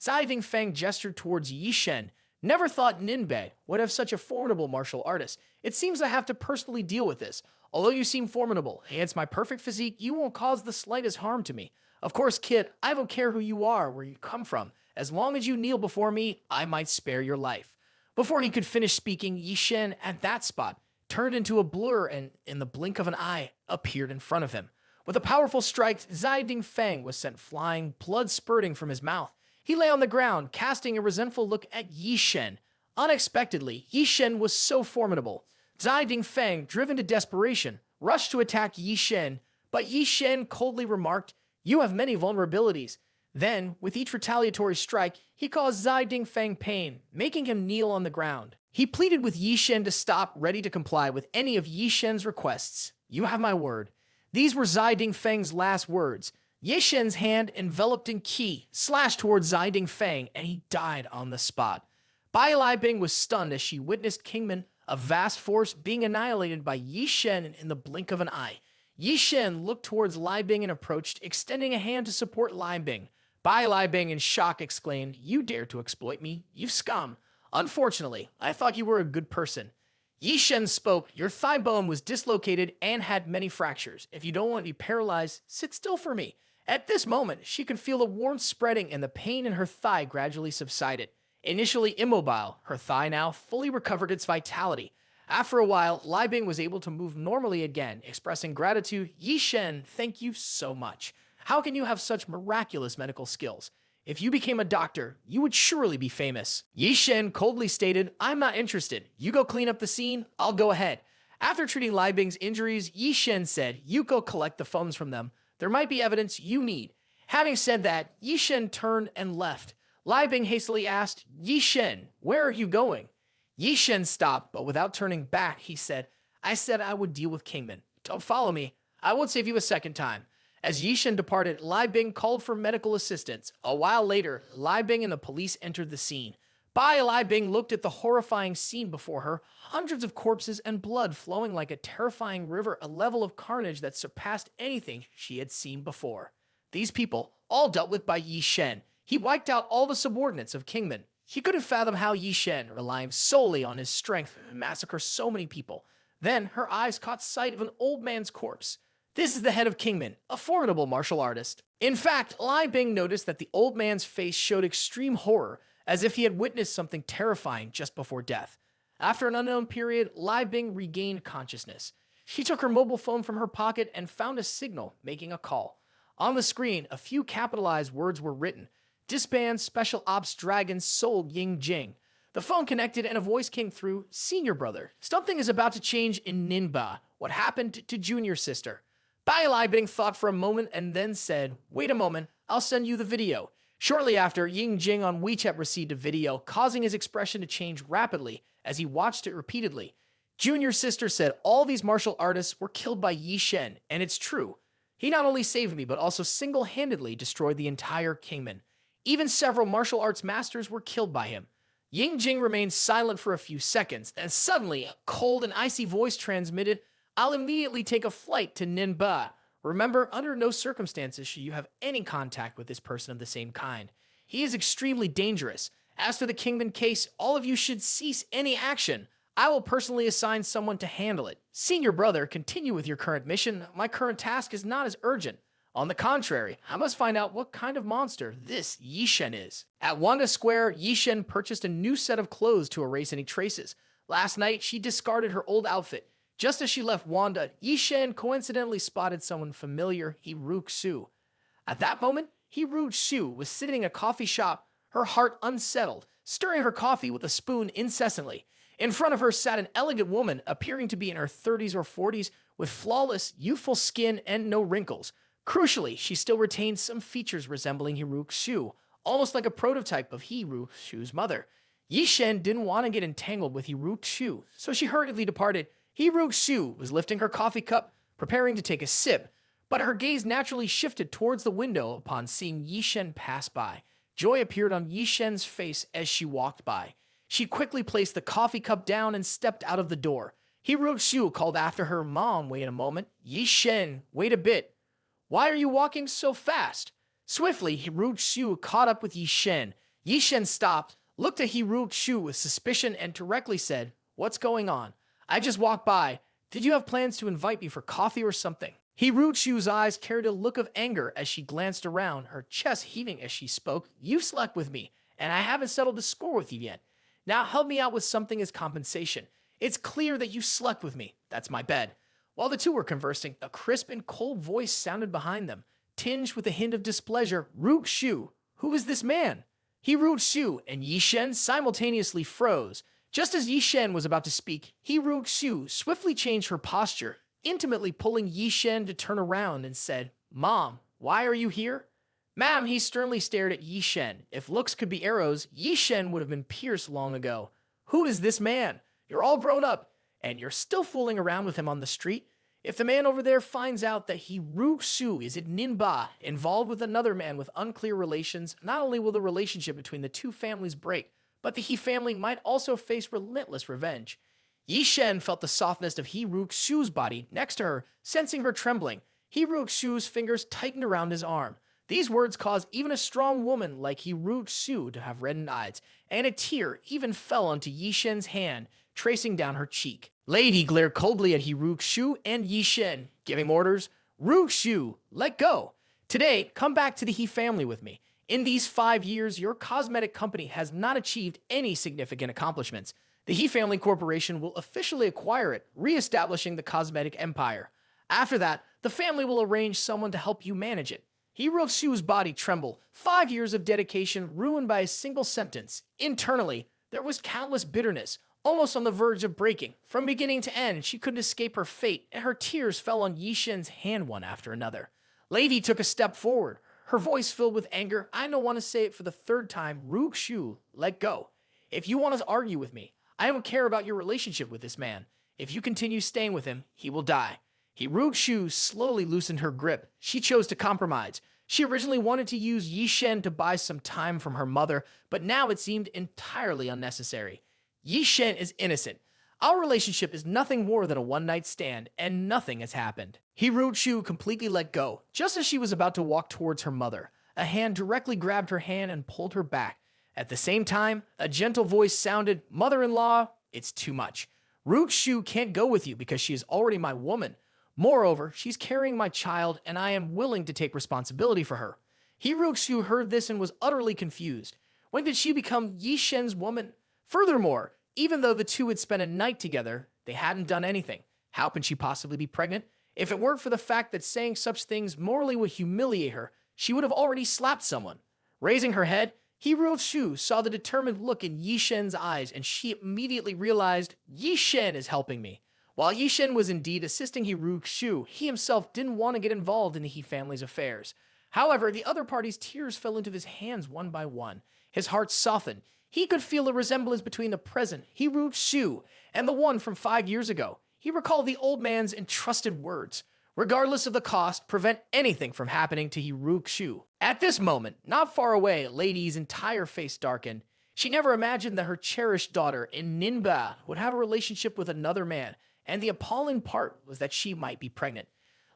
Zai Dingfeng gestured towards Ye Cheng. Never thought Ninbei would have such a formidable martial artist. It seems I have to personally deal with this. Although you seem formidable, against my perfect physique, you won't cause the slightest harm to me. Of course, kid, I don't care who you are, where you come from. As long as you kneel before me, I might spare your life. Before he could finish speaking, Ye Cheng, at that spot, turned into a blur and, in the blink of an eye, appeared in front of him. With a powerful strike, Zai Dingfeng was sent flying, blood spurting from his mouth. He lay on the ground, casting a resentful look at Ye Cheng. Unexpectedly, Ye Cheng was so formidable. Zai Dingfeng, driven to desperation, rushed to attack Ye Cheng, but Ye Cheng coldly remarked, "You have many vulnerabilities." Then, with each retaliatory strike, he caused Zai Dingfeng pain, making him kneel on the ground. He pleaded with Ye Cheng to stop, ready to comply with any of Ye Cheng's requests. "You have my word." These were Zai Dingfeng's last words. Ye Cheng's hand, enveloped in qi, slashed towards Zai Dingfeng, and he died on the spot. Bai Lai Bing was stunned as she witnessed Kingman, a vast force, being annihilated by Ye Cheng in the blink of an eye. Ye Cheng looked towards Lai Bing and approached, extending a hand to support Lai Bing. Bai Lai Bing in shock exclaimed, "You dare to exploit me, you scum. Unfortunately, I thought you were a good person." Ye Cheng spoke, "Your thigh bone was dislocated and had many fractures. If you don't want to be paralyzed, sit still for me." At this moment, she could feel the warmth spreading and the pain in her thigh gradually subsided. Initially immobile, her thigh now fully recovered its vitality. After a while, Lai Bing was able to move normally again, expressing gratitude. "Ye Cheng, thank you so much. How can you have such miraculous medical skills? If you became a doctor, you would surely be famous." Ye Cheng coldly stated, "I'm not interested. You go clean up the scene, I'll go ahead." After treating Lai Bing's injuries, Ye Cheng said, "You go collect the funds from them. There might be evidence you need." Having said that, Ye Cheng turned and left. Lai Bing hastily asked, "Ye Cheng, where are you going?" Ye Cheng stopped, but without turning back, he said, "I said I would deal with Kingman. Don't follow me. I won't save you a second time." As Ye Cheng departed, Lai Bing called for medical assistance. A while later, Lai Bing and the police entered the scene. Bai Lai Bing looked at the horrifying scene before her, hundreds of corpses and blood flowing like a terrifying river, a level of carnage that surpassed anything she had seen before. These people, all dealt with by Ye Cheng. He wiped out all the subordinates of Kingman. She couldn't fathom how Ye Cheng, relying solely on his strength, would massacre so many people. Then her eyes caught sight of an old man's corpse. This is the head of Kingman, a formidable martial artist. In fact, Lai Bing noticed that the old man's face showed extreme horror, as if he had witnessed something terrifying just before death. After an unknown period, Lai Bing regained consciousness. She took her mobile phone from her pocket and found a signal making a call. On the screen, a few capitalized words were written. Disband Special Ops Dragon Soul Ye Cheng. The phone connected and a voice came through. Senior brother, something is about to change in Ninba. What happened to junior sister? Bai Lai Bing thought for a moment and then said, wait a moment, I'll send you the video. Shortly after, Ye Cheng on WeChat received a video, causing his expression to change rapidly as he watched it repeatedly. Junior sister said all these martial artists were killed by Ye Cheng, and it's true. He not only saved me, but also single-handedly destroyed the entire kingdom. Even several martial arts masters were killed by him. Ye Cheng remained silent for a few seconds, and suddenly a cold and icy voice transmitted, I'll immediately take a flight to Ninba. Remember, under no circumstances should you have any contact with this person of the same kind. He is extremely dangerous. As to the kingdom case, all of you should cease any action. I will personally assign someone to handle it. Senior brother, continue with your current mission. My current task is not as urgent. On the contrary, I must find out what kind of monster this Ye Cheng is. At Wanda Square, Ye Cheng purchased a new set of clothes to erase any traces. Last night, she discarded her old outfit. Just as she left Wanda, Ye Cheng coincidentally spotted someone familiar, He-Ruk Su. At that moment, He-Ruk Su was sitting in a coffee shop, her heart unsettled, stirring her coffee with a spoon incessantly. In front of her sat an elegant woman appearing to be in her 30s or 40s with flawless, youthful skin and no wrinkles. Crucially, she still retained some features resembling He-Ruk Su, almost like a prototype of He-Ruk Su's mother. Ye Cheng didn't want to get entangled with He-Ruk Su, so she hurriedly departed. He-Ruk Su was lifting her coffee cup, preparing to take a sip, but her gaze naturally shifted towards the window upon seeing Ye Cheng pass by. Joy appeared on Ye Cheng's face as she walked by. She quickly placed the coffee cup down and stepped out of the door. He-Ruk Su called after her, Mom, wait a moment. Ye Cheng, wait a bit. Why are you walking so fast? Swiftly, He-Ruk Su caught up with Ye Cheng. Ye Cheng stopped, looked at He-Ruk Su with suspicion, and directly said, what's going on? I just walked by. Did you have plans to invite me for coffee or something? He-Ruk Su's eyes carried a look of anger as she glanced around, her chest heaving as she spoke. You slept with me, and I haven't settled the score with you yet. Now help me out with something as compensation. It's clear that you slept with me. That's my bed. While the two were conversing, a crisp and cold voice sounded behind them, tinged with a hint of displeasure. Ruk Shu, who is this man? He-Ruk Shu and Ye Cheng simultaneously froze. Just as Ye Cheng was about to speak, He-Ruk Shu swiftly changed her posture, intimately pulling Ye Cheng to turn around and said, Mom, why are you here? Ma'am, he sternly stared at Ye Cheng. If looks could be arrows, Ye Cheng would have been pierced long ago. Who is this man? You're all grown up, and you're still fooling around with him on the street. If the man over there finds out that He-Ruk Su is at Ninba, involved with another man with unclear relations, not only will the relationship between the two families break, but the He family might also face relentless revenge. Ye Cheng felt the softness of He-Ruk Su's body next to her, sensing her trembling. He-Ruk Su's fingers tightened around his arm. These words caused even a strong woman like He-Ruk Su to have reddened eyes, and a tear even fell onto Ye Cheng's hand, tracing down her cheek. Lady glared coldly at He-Ruk Su and Ye Cheng, giving orders. Ruk Shu, let go. Today, come back to the He family with me. In these 5 years, your cosmetic company has not achieved any significant accomplishments. The He Family Corporation will officially acquire it, re-establishing the cosmetic empire. After that, the family will arrange someone to help you manage it. He-Ruk Su's body trembled. 5 years of dedication ruined by a single sentence. Internally, there was countless bitterness, almost on the verge of breaking. From beginning to end, she couldn't escape her fate, and her tears fell on Ye Cheng's hand one after another. Lady took a step forward, her voice filled with anger. I don't want to say it for the third time. Ruk Shu, let go. If you want to argue with me, I don't care about your relationship with this man. If you continue staying with him, he will die. He-Ruk Shu slowly loosened her grip. She chose to compromise. She originally wanted to use Ye Cheng to buy some time from her mother, but now it seemed entirely unnecessary. Ye Cheng is innocent. Our relationship is nothing more than a one-night stand, and nothing has happened. He-Ruk Shu completely let go, just as she was about to walk towards her mother. A hand directly grabbed her hand and pulled her back. At the same time, a gentle voice sounded, Mother-in-law, it's too much. Ruk Shu can't go with you because she is already my woman. Moreover, she's carrying my child, and I am willing to take responsibility for her. He-Ruk Shu heard this and was utterly confused. When did she become Ye Cheng's woman? Furthermore, even though the two had spent a night together, they hadn't done anything. How can she possibly be pregnant? If it weren't for the fact that saying such things morally would humiliate her, she would have already slapped someone. Raising her head, He Shu saw the determined look in Ye Shen's eyes, and she immediately realized, Ye Shen is helping me. While Ye Shen was indeed assisting He Shu, he himself didn't want to get involved in the He family's affairs. However, the other party's tears fell into his hands one by one. His heart softened. He could feel a resemblance between the present He Shu and the one from 5 years ago. He recalled the old man's entrusted words. Regardless of the cost, prevent anything from happening to He Shu. At this moment, not far away, Lady's entire face darkened. She never imagined that her cherished daughter in Ninba would have a relationship with another man, and the appalling part was that she might be pregnant.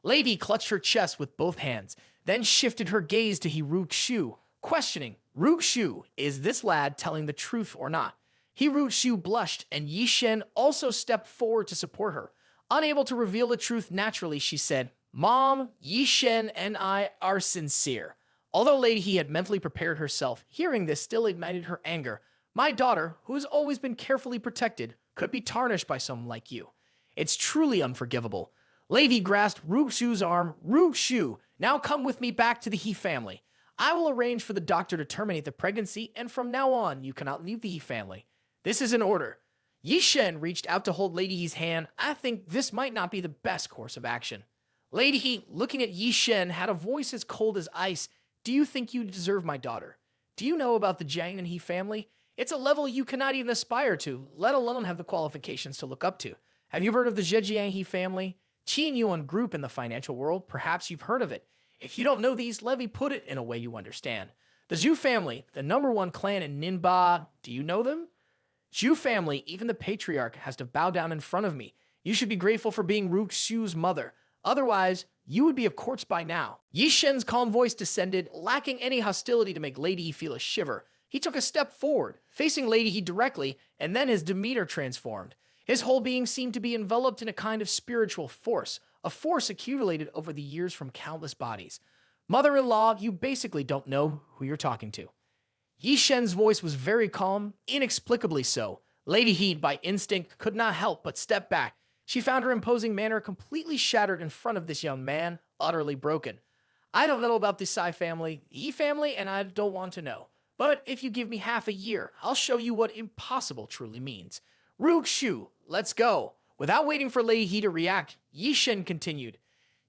Lady clutched her chest with both hands, then shifted her gaze to He Shu, questioning, Shu, is this lad telling the truth or not? He Shu blushed, and Ye Shen also stepped forward to support her. Unable to reveal the truth naturally, she said, Mom, Ye Shen and I are sincere. Although Lady He had mentally prepared herself, hearing this still ignited her anger. My daughter, who has always been carefully protected, could be tarnished by someone like you. It's truly unforgivable. Lady grasped Shu's arm. Shu, now come with me back to the He family. I will arrange for the doctor to terminate the pregnancy, and from now on, you cannot leave the He family. This is an order. Ye Shen reached out to hold Lady He's hand. I think this might not be the best course of action. Lady He, looking at Ye Shen, had a voice as cold as ice. Do you think you deserve my daughter? Do you know about the Jiang and He family? It's a level you cannot even aspire to, let alone have the qualifications to look up to. Have you heard of the Zhejiang He family? Qi and Yuan group in the financial world, perhaps you've heard of it. If you don't know these, let me put it in a way you understand. The Zhu family, the #1 clan in Ninba, do you know them? Zhu family, even the patriarch, has to bow down in front of me. You should be grateful for being Shu's mother. Otherwise, you would be of course by now. Ye Shen's calm voice descended, lacking any hostility to make Lady He feel a shiver. He took a step forward, facing Lady He directly, and then his demeanor transformed. His whole being seemed to be enveloped in a kind of spiritual force, a force accumulated over the years from countless bodies. Mother-in-law, you basically don't know who you're talking to. Ye Shen's voice was very calm, inexplicably so. Lady He, by instinct, could not help but step back. She found her imposing manner completely shattered in front of this young man, utterly broken. I don't know about the Sai family, He family, and I don't want to know. But if you give me half a year, I'll show you what impossible truly means. Shu, let's go. Without waiting for Lady He to react, Ye Shen continued.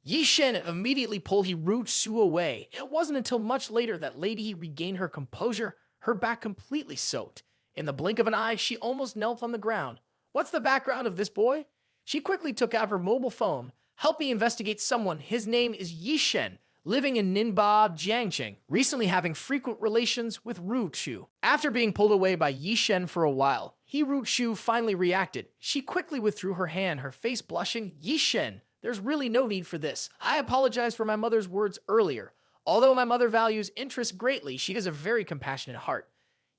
Ye Shen immediately pulled He Shu away. It wasn't until much later that Lady He regained her composure, her back completely soaked. In the blink of an eye, she almost knelt on the ground. What's the background of this boy? She quickly took out her mobile phone. Help me investigate someone. His name is Ye Shen, living in Ninba, Jiangcheng, recently having frequent relations with Shu. After being pulled away by Ye Shen for a while, He Shu finally reacted. She quickly withdrew her hand, her face blushing. Ye Shen, there's really no need for this. I apologize for my mother's words earlier. Although my mother values interest greatly, she has a very compassionate heart.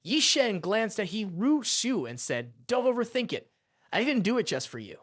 Ye Shen glanced at He Shu and said, don't overthink it. I didn't do it just for you.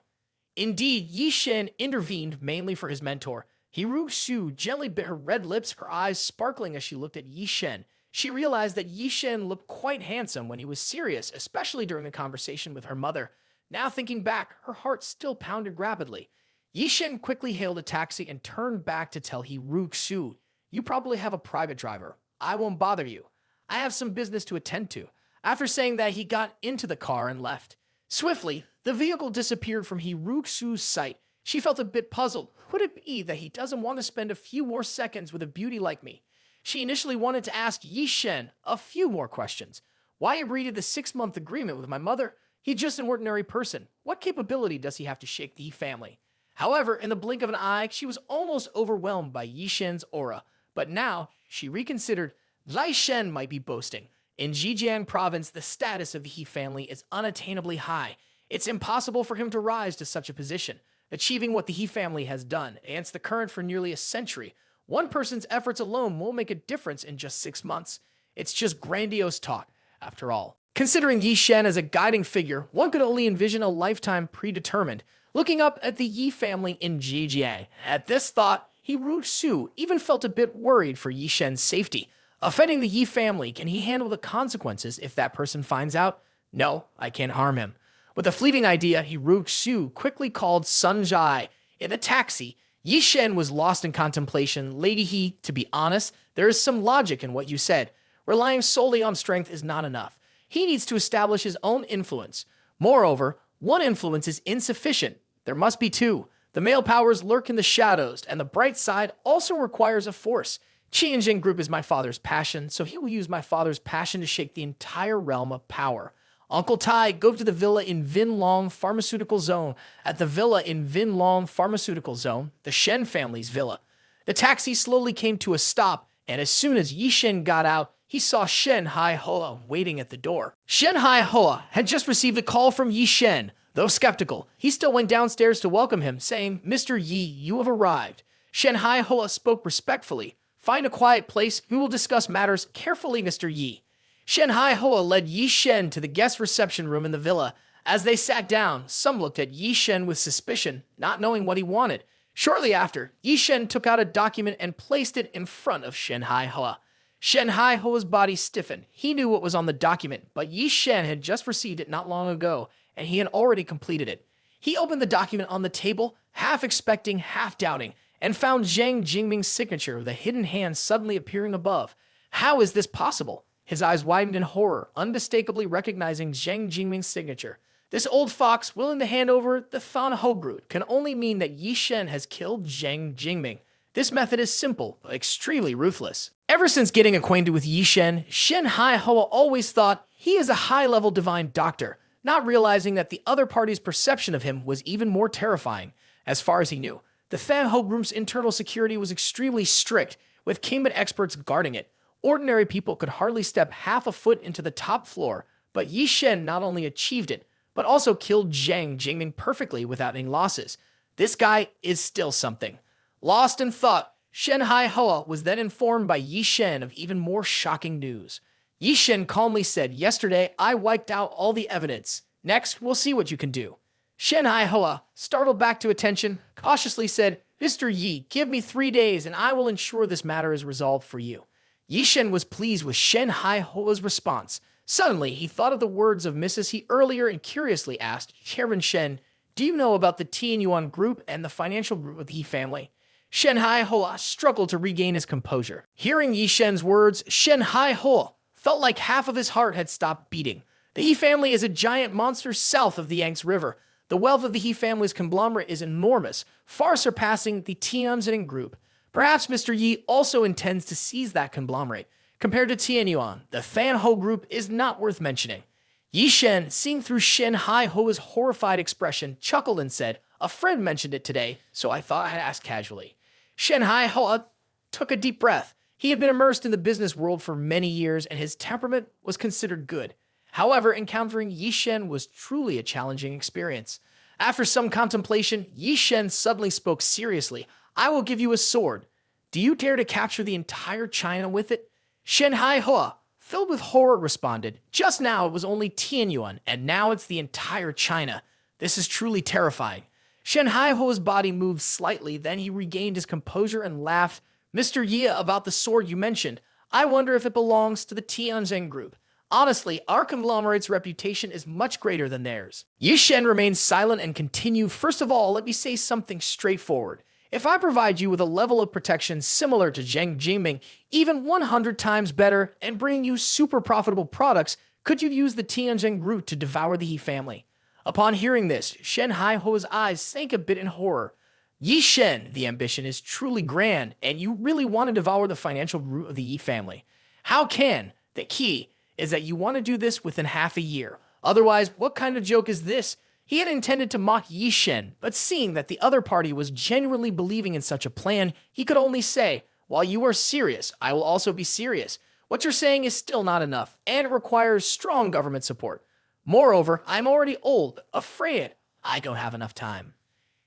Indeed, Ye Shen intervened mainly for his mentor. He Shu gently bit her red lips, her eyes sparkling as she looked at Ye Shen. She realized that Ye Shen looked quite handsome when he was serious, especially during the conversation with her mother. Now thinking back, her heart still pounded rapidly. Ye Shen quickly hailed a taxi and turned back to tell He Shu, you probably have a private driver. I won't bother you. I have some business to attend to. After saying that, he got into the car and left. Swiftly, the vehicle disappeared from He Shu's sight. She felt a bit puzzled. Could it be that he doesn't want to spend a few more seconds with a beauty like me? She initially wanted to ask Ye Shen a few more questions. Why agree to the 6-month agreement with my mother? He's just an ordinary person. What capability does he have to shake the He family? However, in the blink of an eye, she was almost overwhelmed by Ye Shen's aura. But now, she reconsidered. Lai Shen might be boasting. In Zhejiang province, the status of the He family is unattainably high. It's impossible for him to rise to such a position. Achieving what the He family has done against the current for nearly a century. One person's efforts alone won't make a difference in just 6 months. It's just grandiose talk, after all. Considering Ye Shen as a guiding figure, one could only envision a lifetime predetermined. Looking up at the Ye family in Zhejiang, at this thought, He Shu even felt a bit worried for Ye Shen's safety. Offending the Ye family, can he handle the consequences if that person finds out? No, I can't harm him. With a fleeting idea, Hiru Xu quickly called Sun Jai. In the taxi, Ye Cheng was lost in contemplation. Lady He, to be honest, there is some logic in what you said. Relying solely on strength is not enough. He needs to establish his own influence. Moreover, one influence is insufficient. There must be two. The male powers lurk in the shadows, and the bright side also requires a force. Qianjin Group is my father's passion, so he will use my father's passion to shake the entire realm of power. Uncle Tai, go to the villa in Vinlong Pharmaceutical Zone. At the villa in Vinlong Pharmaceutical Zone, the Shen family's villa. The taxi slowly came to a stop, and as soon as Ye Cheng got out, he saw Shen Hai Hoa waiting at the door. Shen Hai Hoa had just received a call from Ye Cheng. Though skeptical, he still went downstairs to welcome him, saying, "Mr. Yi, you have arrived." Shen Hai Hoa spoke respectfully. "Find a quiet place. We will discuss matters carefully, Mr. Yi." Shen Hai Hoa led Ye Cheng to the guest reception room in the villa. As they sat down, some looked at Ye Cheng with suspicion, not knowing what he wanted. Shortly after, Ye Cheng took out a document and placed it in front of Shen Hai Hoa. Shen Hai Hoa's body stiffened. He knew what was on the document, but Ye Cheng had just received it not long ago, and he had already completed it. He opened the document on the table, half expecting, half doubting, and found Zhang Jingming's signature with a hidden hand suddenly appearing above. How is this possible? His eyes widened in horror, unmistakably recognizing Zhang Jingming's signature. This old fox, willing to hand over the Fan Hogrut, can only mean that Ye Cheng has killed Zhang Jingming. This method is simple, but extremely ruthless. Ever since getting acquainted with Ye Cheng, Shen Hai Hoa always thought he is a high-level divine doctor, not realizing that the other party's perception of him was even more terrifying. As far as he knew, the Fan Hogrum's internal security was extremely strict, with kingdom experts guarding it. Ordinary people could hardly step half a foot into the top floor, but Ye Cheng not only achieved it, but also killed Zhang Jingming perfectly without any losses. This guy is still something. Lost in thought, Shen Hai Hoa was then informed by Ye Cheng of even more shocking news. Ye Cheng calmly said, "Yesterday, I wiped out all the evidence. Next, we'll see what you can do." Shen Hai Hoa, startled back to attention, cautiously said, "Mr. Yi, give me 3 days and I will ensure this matter is resolved for you." Ye Cheng was pleased with Shen Hai Hoa's response. Suddenly, he thought of the words of Mrs. He earlier and curiously asked, "Chairman Shen, do you know about the Tianyuan group and the financial group of the He family?" Shen Hai Hoa struggled to regain his composure. Hearing Ye Chen's words, Shen Hai Hoa felt like half of his heart had stopped beating. The He family is a giant monster south of the Yangtze River. The wealth of the He family's conglomerate is enormous, far surpassing the Tianjin group. Perhaps Mr. Yi also intends to seize that conglomerate. Compared to Tianyuan, the Fan Ho group is not worth mentioning. Ye Cheng, seeing through Shen Hai Hoa's horrified expression, chuckled and said, "A friend mentioned it today, so I thought I'd ask casually." Shen Hai Hoa took a deep breath. He had been immersed in the business world for many years, and his temperament was considered good. However, encountering Ye Cheng was truly a challenging experience. After some contemplation, Ye Cheng suddenly spoke seriously. "I will give you a sword. Do you dare to capture the entire China with it?" Shen Hai Hoa, filled with horror, responded, "Just now it was only Tianyuan, and now it's the entire China. This is truly terrifying." Shen Hai Hoa's body moved slightly, then he regained his composure and laughed. "Mr. Ye, about the sword you mentioned, I wonder if it belongs to the Tianjin group. Honestly, our conglomerate's reputation is much greater than theirs." Ye Cheng remained silent and continued, "First of all, let me say something straightforward. If I provide you with a level of protection similar to Zhang Jingming, even 100 times better, and bring you super profitable products, could you use the Tianjin group to devour the He family?" Upon hearing this, Shen Hai Hoa's eyes sank a bit in horror. "Ye Cheng, the ambition is truly grand, and you really want to devour the financial root of the Yi family. How can? The key is that you want to do this within half a year. Otherwise, what kind of joke is this?" He had intended to mock Ye Cheng, but seeing that the other party was genuinely believing in such a plan, he could only say, "While you are serious, I will also be serious. What you're saying is still not enough, and it requires strong government support. Moreover, I'm already old, afraid I don't have enough time."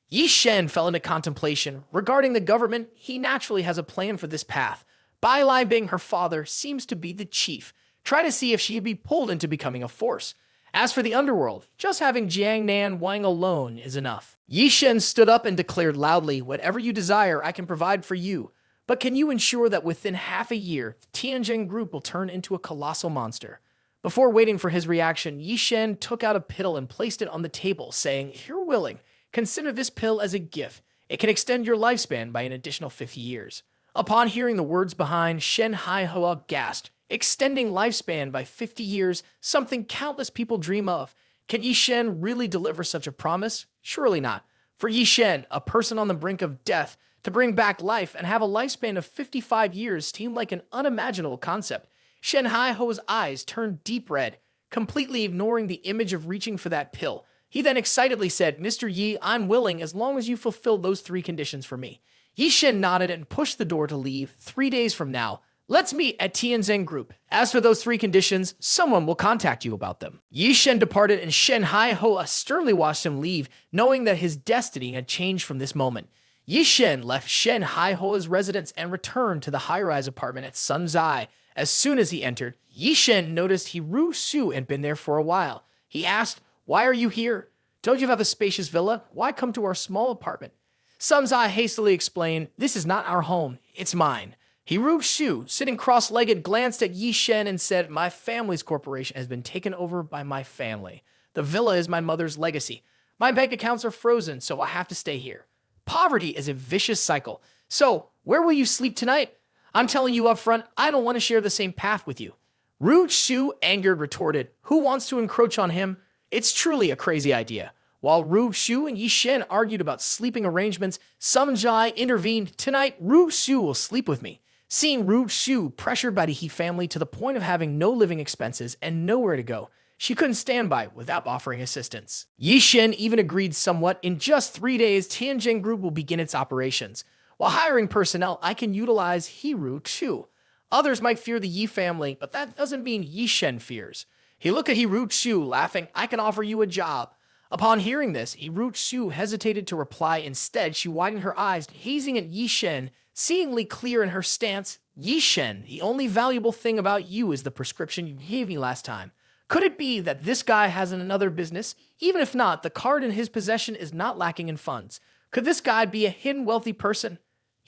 Ye Cheng fell into contemplation. Regarding the government, he naturally has a plan for this path. Bai Lai Bing, her father, seems to be the chief. Try to see if she can be pulled into becoming a force. As for the underworld, just having Jiang Nan Wang alone is enough. Ye Cheng stood up and declared loudly, "Whatever you desire, I can provide for you. But can you ensure that within half a year, the Tianjin group will turn into a colossal monster?" Before waiting for his reaction, Ye Cheng took out a pill and placed it on the table, saying, "If you're willing, consider this pill as a gift. It can extend your lifespan by an additional 50 years. Upon hearing the words behind, Shen Hai-Hoa gasped, extending lifespan by 50 years, something countless people dream of. Can Ye Cheng really deliver such a promise? Surely not. For Ye Cheng, a person on the brink of death, to bring back life and have a lifespan of 55 years seemed like an unimaginable concept. Shen Hai-Ho's eyes turned deep red, completely ignoring the image of reaching for that pill. He then excitedly said, "Mr. Yi, I'm willing as long as you fulfill those 3 conditions for me." Ye Cheng nodded and pushed the door to leave. 3 days from now, let's meet at Tianzhen Group. As for those 3 conditions, someone will contact you about them. Ye Cheng departed and Shen Hai-Hoa sternly watched him leave, knowing that his destiny had changed from this moment. Ye Cheng left Shen Hai-Hoa's residence and returned to the high-rise apartment at Sunzai. As soon as he entered, Ye Cheng noticed Ru Su had been there for a while. He asked, "Why are you here? Don't you have a spacious villa? Why come to our small apartment?" Sunzai hastily explained, "This is not our home, it's mine." Ru Su, sitting cross-legged, glanced at Ye Cheng and said, "My family's corporation has been taken over by my family. The villa is my mother's legacy. My bank accounts are frozen, so I have to stay here. Poverty is a vicious cycle. So, where will you sleep tonight? I'm telling you up front, I don't want to share the same path with you." Ru Su, angered, retorted, "Who wants to encroach on him? It's truly a crazy idea." While Ru Su and Ye Cheng argued about sleeping arrangements, Sunzai intervened. "Tonight, Ru Su will sleep with me." Seeing Ru Su pressured by the He family to the point of having no living expenses and nowhere to go, she couldn't stand by without offering assistance. Ye Cheng even agreed somewhat. "In just 3 days, Tianjin Group will begin its operations. While hiring personnel, I can utilize Ru too. Others might fear the Yi family, but that doesn't mean Ye Cheng fears." He looked at Ru Su, laughing, "I can offer you a job." Upon hearing this, Ru Su hesitated to reply. Instead, she widened her eyes, gazing at Ye Cheng, seemingly clear in her stance. "Ye Cheng, the only valuable thing about you is the prescription you gave me last time. Could it be that this guy has another business? Even if not, the card in his possession is not lacking in funds. Could this guy be a hidden wealthy person?"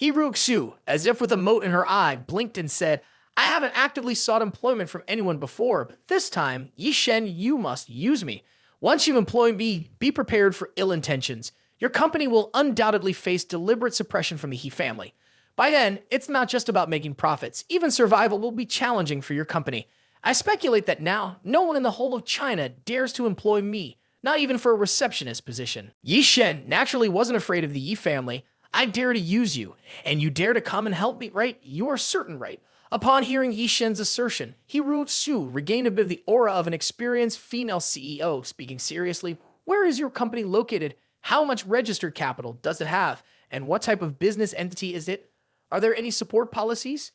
Ru Su, as if with a mote in her eye, blinked and said, "I haven't actively sought employment from anyone before, but this time, Ye Cheng, you must use me. Once you employ me, be prepared for ill intentions. Your company will undoubtedly face deliberate suppression from the He family. By then, it's not just about making profits. Even survival will be challenging for your company. I speculate that now, no one in the whole of China dares to employ me, not even for a receptionist position." Ye Cheng naturally wasn't afraid of the Yi family. "I dare to use you, and you dare to come and help me, right? You are certain, right?" Upon hearing Ye Cheng's assertion, Ru Su regained a bit of the aura of an experienced female CEO, speaking seriously. "Where is your company located? How much registered capital does it have? And what type of business entity is it? Are there any support policies?"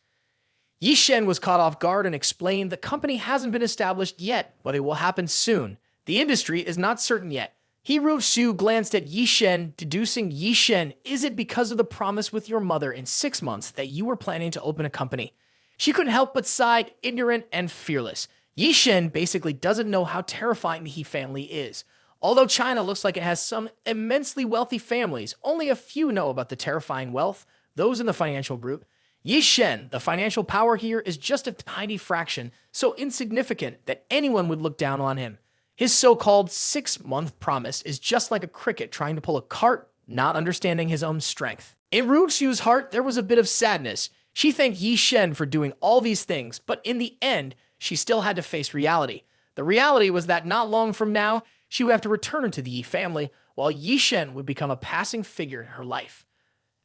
Ye Cheng was caught off guard and explained, "The company hasn't been established yet, but it will happen soon. The industry is not certain yet." Ru Su glanced at Ye Cheng, deducing, "Ye Cheng, is it because of the promise with your mother in 6 months that you were planning to open a company?" She couldn't help but sigh, ignorant and fearless. Ye Cheng basically doesn't know how terrifying the He family is. Although China looks like it has some immensely wealthy families, only a few know about the terrifying wealth, those in the financial group. Ye Cheng, the financial power here, is just a tiny fraction, so insignificant that anyone would look down on him. His so-called 6-month promise is just like a cricket trying to pull a cart, not understanding his own strength. In Ru Su's heart, there was a bit of sadness. She thanked Ye Cheng for doing all these things, but in the end, she still had to face reality. The reality was that not long from now, she would have to return to the Yi family, while Ye Cheng would become a passing figure in her life.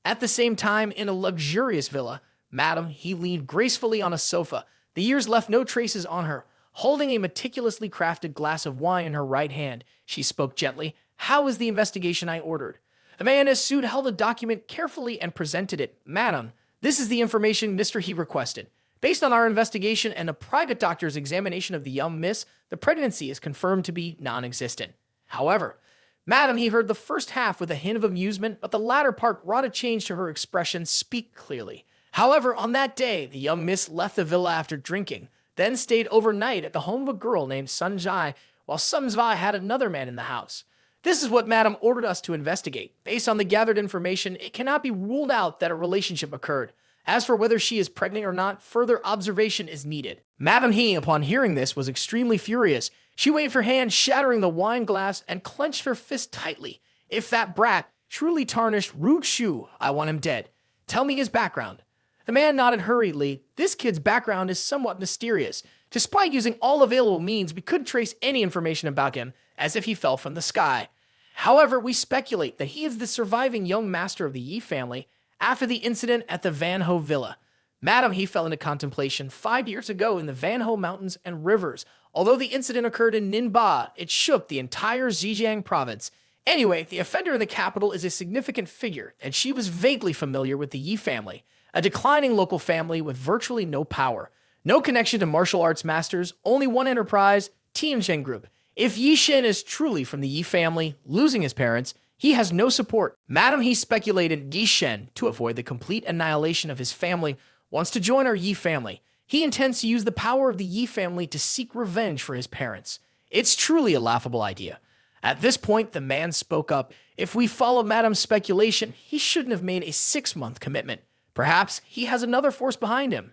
At the same time, in a luxurious villa, Madam, he leaned gracefully on a sofa. The years left no traces on her. Holding a meticulously crafted glass of wine in her right hand, she spoke gently. "How is the investigation I ordered?" A man in a suit held a document carefully and presented it. "Madam, this is the information Mr. He requested. Based on our investigation and a private doctor's examination of the young miss, the pregnancy is confirmed to be non-existent. However, Madam," he heard the first half with a hint of amusement, but the latter part brought a change to her expression. "Speak clearly." However, on that day, the young miss left the villa after drinking, then stayed overnight at the home of a girl named Sunzai, while Sunzai had another man in the house. "This is what Madam ordered us to investigate. Based on the gathered information, it cannot be ruled out that a relationship occurred. As for whether she is pregnant or not, further observation is needed. Madame He, upon hearing this, was extremely furious. She waved her hand, shattering the wine glass, and clenched her fist tightly. If that brat truly tarnished Root Shu, I want him dead. Tell me his background. The man nodded hurriedly. This kid's background is somewhat mysterious. Despite using all available means, we couldn't trace any information about him, as if he fell from the sky. However, we speculate that he is the surviving young master of the Yi family after the incident at the Van Ho Villa. Madam He fell into contemplation 5 years ago in the Van Ho Mountains and Rivers. Although the incident occurred in Ningbo, it shook the entire Zhejiang province. Anyway, the offender in the capital is a significant figure, and she was vaguely familiar with the Yi family, a declining local family with virtually no power. No connection to martial arts masters, only one enterprise, Tianzhen Group. If Ye Cheng is truly from the Yi family, losing his parents, he has no support. Madam He speculated Ye Cheng, to avoid the complete annihilation of his family, wants to join our Yi family. He intends to use the power of the Yi family to seek revenge for his parents. It's truly a laughable idea. At this point, the man spoke up. If we follow Madam's speculation, he shouldn't have made a 6-month commitment. Perhaps he has another force behind him.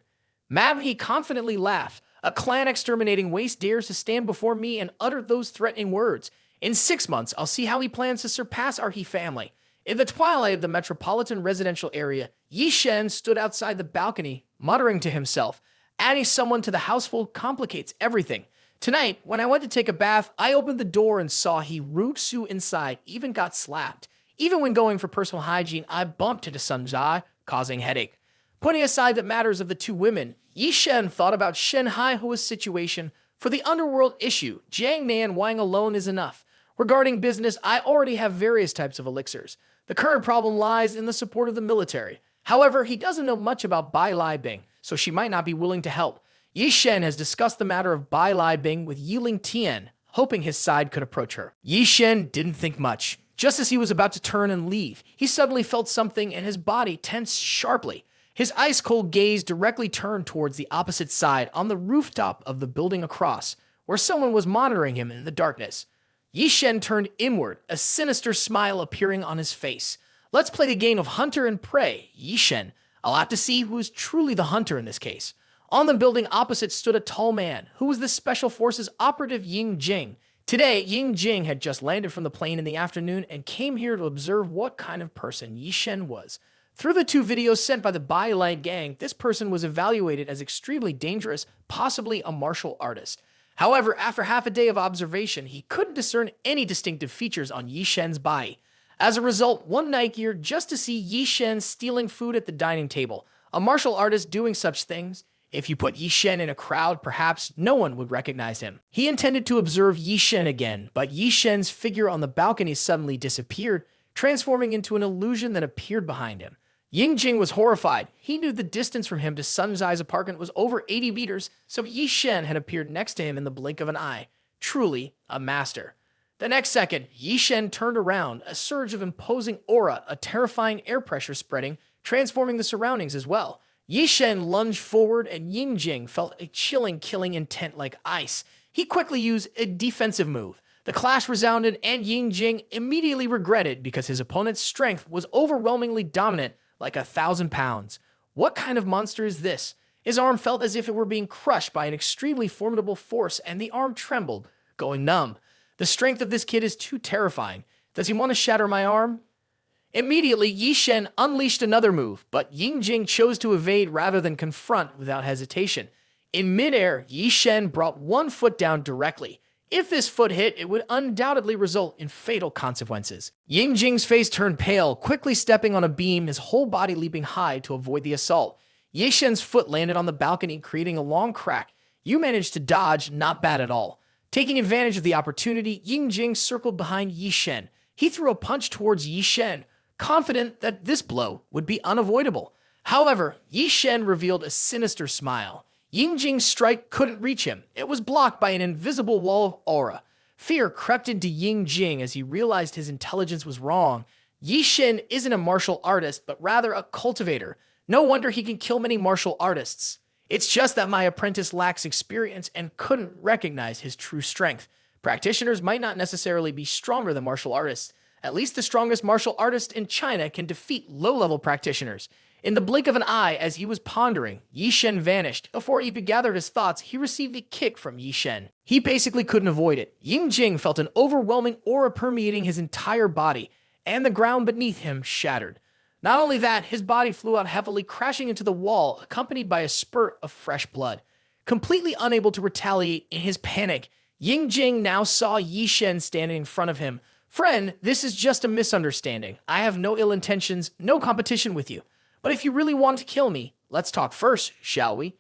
Madam He confidently laughed. A clan-exterminating waste dares to stand before me and utter those threatening words. In 6 months, I'll see how he plans to surpass our He family. In the twilight of the metropolitan residential area, Ye Cheng stood outside the balcony, muttering to himself. Adding someone to the household complicates everything. Tonight, when I went to take a bath, I opened the door and saw he Root Shu inside, even got slapped. Even when going for personal hygiene, I bumped into Sun Jia, causing headache. Putting aside the matters of the two women, Ye Cheng thought about Shen Haihua's situation. For the underworld issue, Jiang Nan Wang alone is enough. Regarding business, I already have various types of elixirs. The current problem lies in the support of the military. However, he doesn't know much about Bai Lai Bing, so she might not be willing to help. Ye Cheng has discussed the matter of Bai Lai Bing with Yiling Tian, hoping his side could approach her. Ye Cheng didn't think much. Just as he was about to turn and leave, he suddenly felt something and his body tensed sharply. His ice-cold gaze directly turned towards the opposite side on the rooftop of the building across, where someone was monitoring him in the darkness. Ye Cheng turned inward, a sinister smile appearing on his face. Let's play the game of hunter and prey, Ye Cheng. I'll have to see who is truly the hunter in this case. On the building opposite stood a tall man, who was the Special Forces operative Ye Cheng. Today, Ye Cheng had just landed from the plane in the afternoon and came here to observe what kind of person Ye Cheng was. Through the 2 videos sent by the Bai Lai gang, this person was evaluated as extremely dangerous, possibly a martial artist. However, after half a day of observation, he couldn't discern any distinctive features on Ye Cheng's body. As a result, one night here just to see Ye Cheng stealing food at the dining table. A martial artist doing such things. If you put Ye Cheng in a crowd, perhaps no one would recognize him. He intended to observe Ye Cheng again, but Ye Cheng's figure on the balcony suddenly disappeared, transforming into an illusion that appeared behind him. Ye Cheng was horrified. He knew the distance from him to Sun Zai's apartment was over 80 meters, so Ye Cheng had appeared next to him in the blink of an eye. Truly a master. The next second, Ye Cheng turned around, a surge of imposing aura, a terrifying air pressure spreading, transforming the surroundings as well. Ye Cheng lunged forward and Ye Cheng felt a chilling, killing intent like ice. He quickly used a defensive move. The clash resounded and Ye Cheng immediately regretted because his opponent's strength was overwhelmingly dominant, like 1,000 pounds. What kind of monster is this? His arm felt as if it were being crushed by an extremely formidable force, and the arm trembled, going numb. The strength of this kid is too terrifying. Does he want to shatter my arm? Immediately, Ye Cheng unleashed another move, but Ye Cheng chose to evade rather than confront without hesitation. In midair, Ye Cheng brought one foot down directly. If this foot hit, it would undoubtedly result in fatal consequences. Ye Cheng's face turned pale, quickly stepping on a beam, his whole body leaping high to avoid the assault. Ye Cheng's foot landed on the balcony, creating a long crack. You managed to dodge, not bad at all. Taking advantage of the opportunity, Ye Cheng circled behind Ye Cheng. He threw a punch towards Ye Cheng, confident that this blow would be unavoidable. However, Ye Cheng revealed a sinister smile. Ye Cheng's strike couldn't reach him. It was blocked by an invisible wall of aura. Fear crept into Ye Cheng as he realized his intelligence was wrong. Ye Cheng isn't a martial artist, but rather a cultivator. No wonder he can kill many martial artists. It's just that my apprentice lacks experience and couldn't recognize his true strength. Practitioners might not necessarily be stronger than martial artists. At least the strongest martial artist in China can defeat low-level practitioners. In the blink of an eye, as he was pondering, Ye Cheng vanished. Before he could gather his thoughts, he received a kick from Ye Cheng. He basically couldn't avoid it. Ye Cheng felt an overwhelming aura permeating his entire body, and the ground beneath him shattered. Not only that, his body flew out heavily, crashing into the wall, accompanied by a spurt of fresh blood. Completely unable to retaliate in his panic, Ye Cheng now saw Ye Cheng standing in front of him. "Friend, this is just a misunderstanding. I have no ill intentions, no competition with you. But if you really want to kill me, let's talk first, shall we?"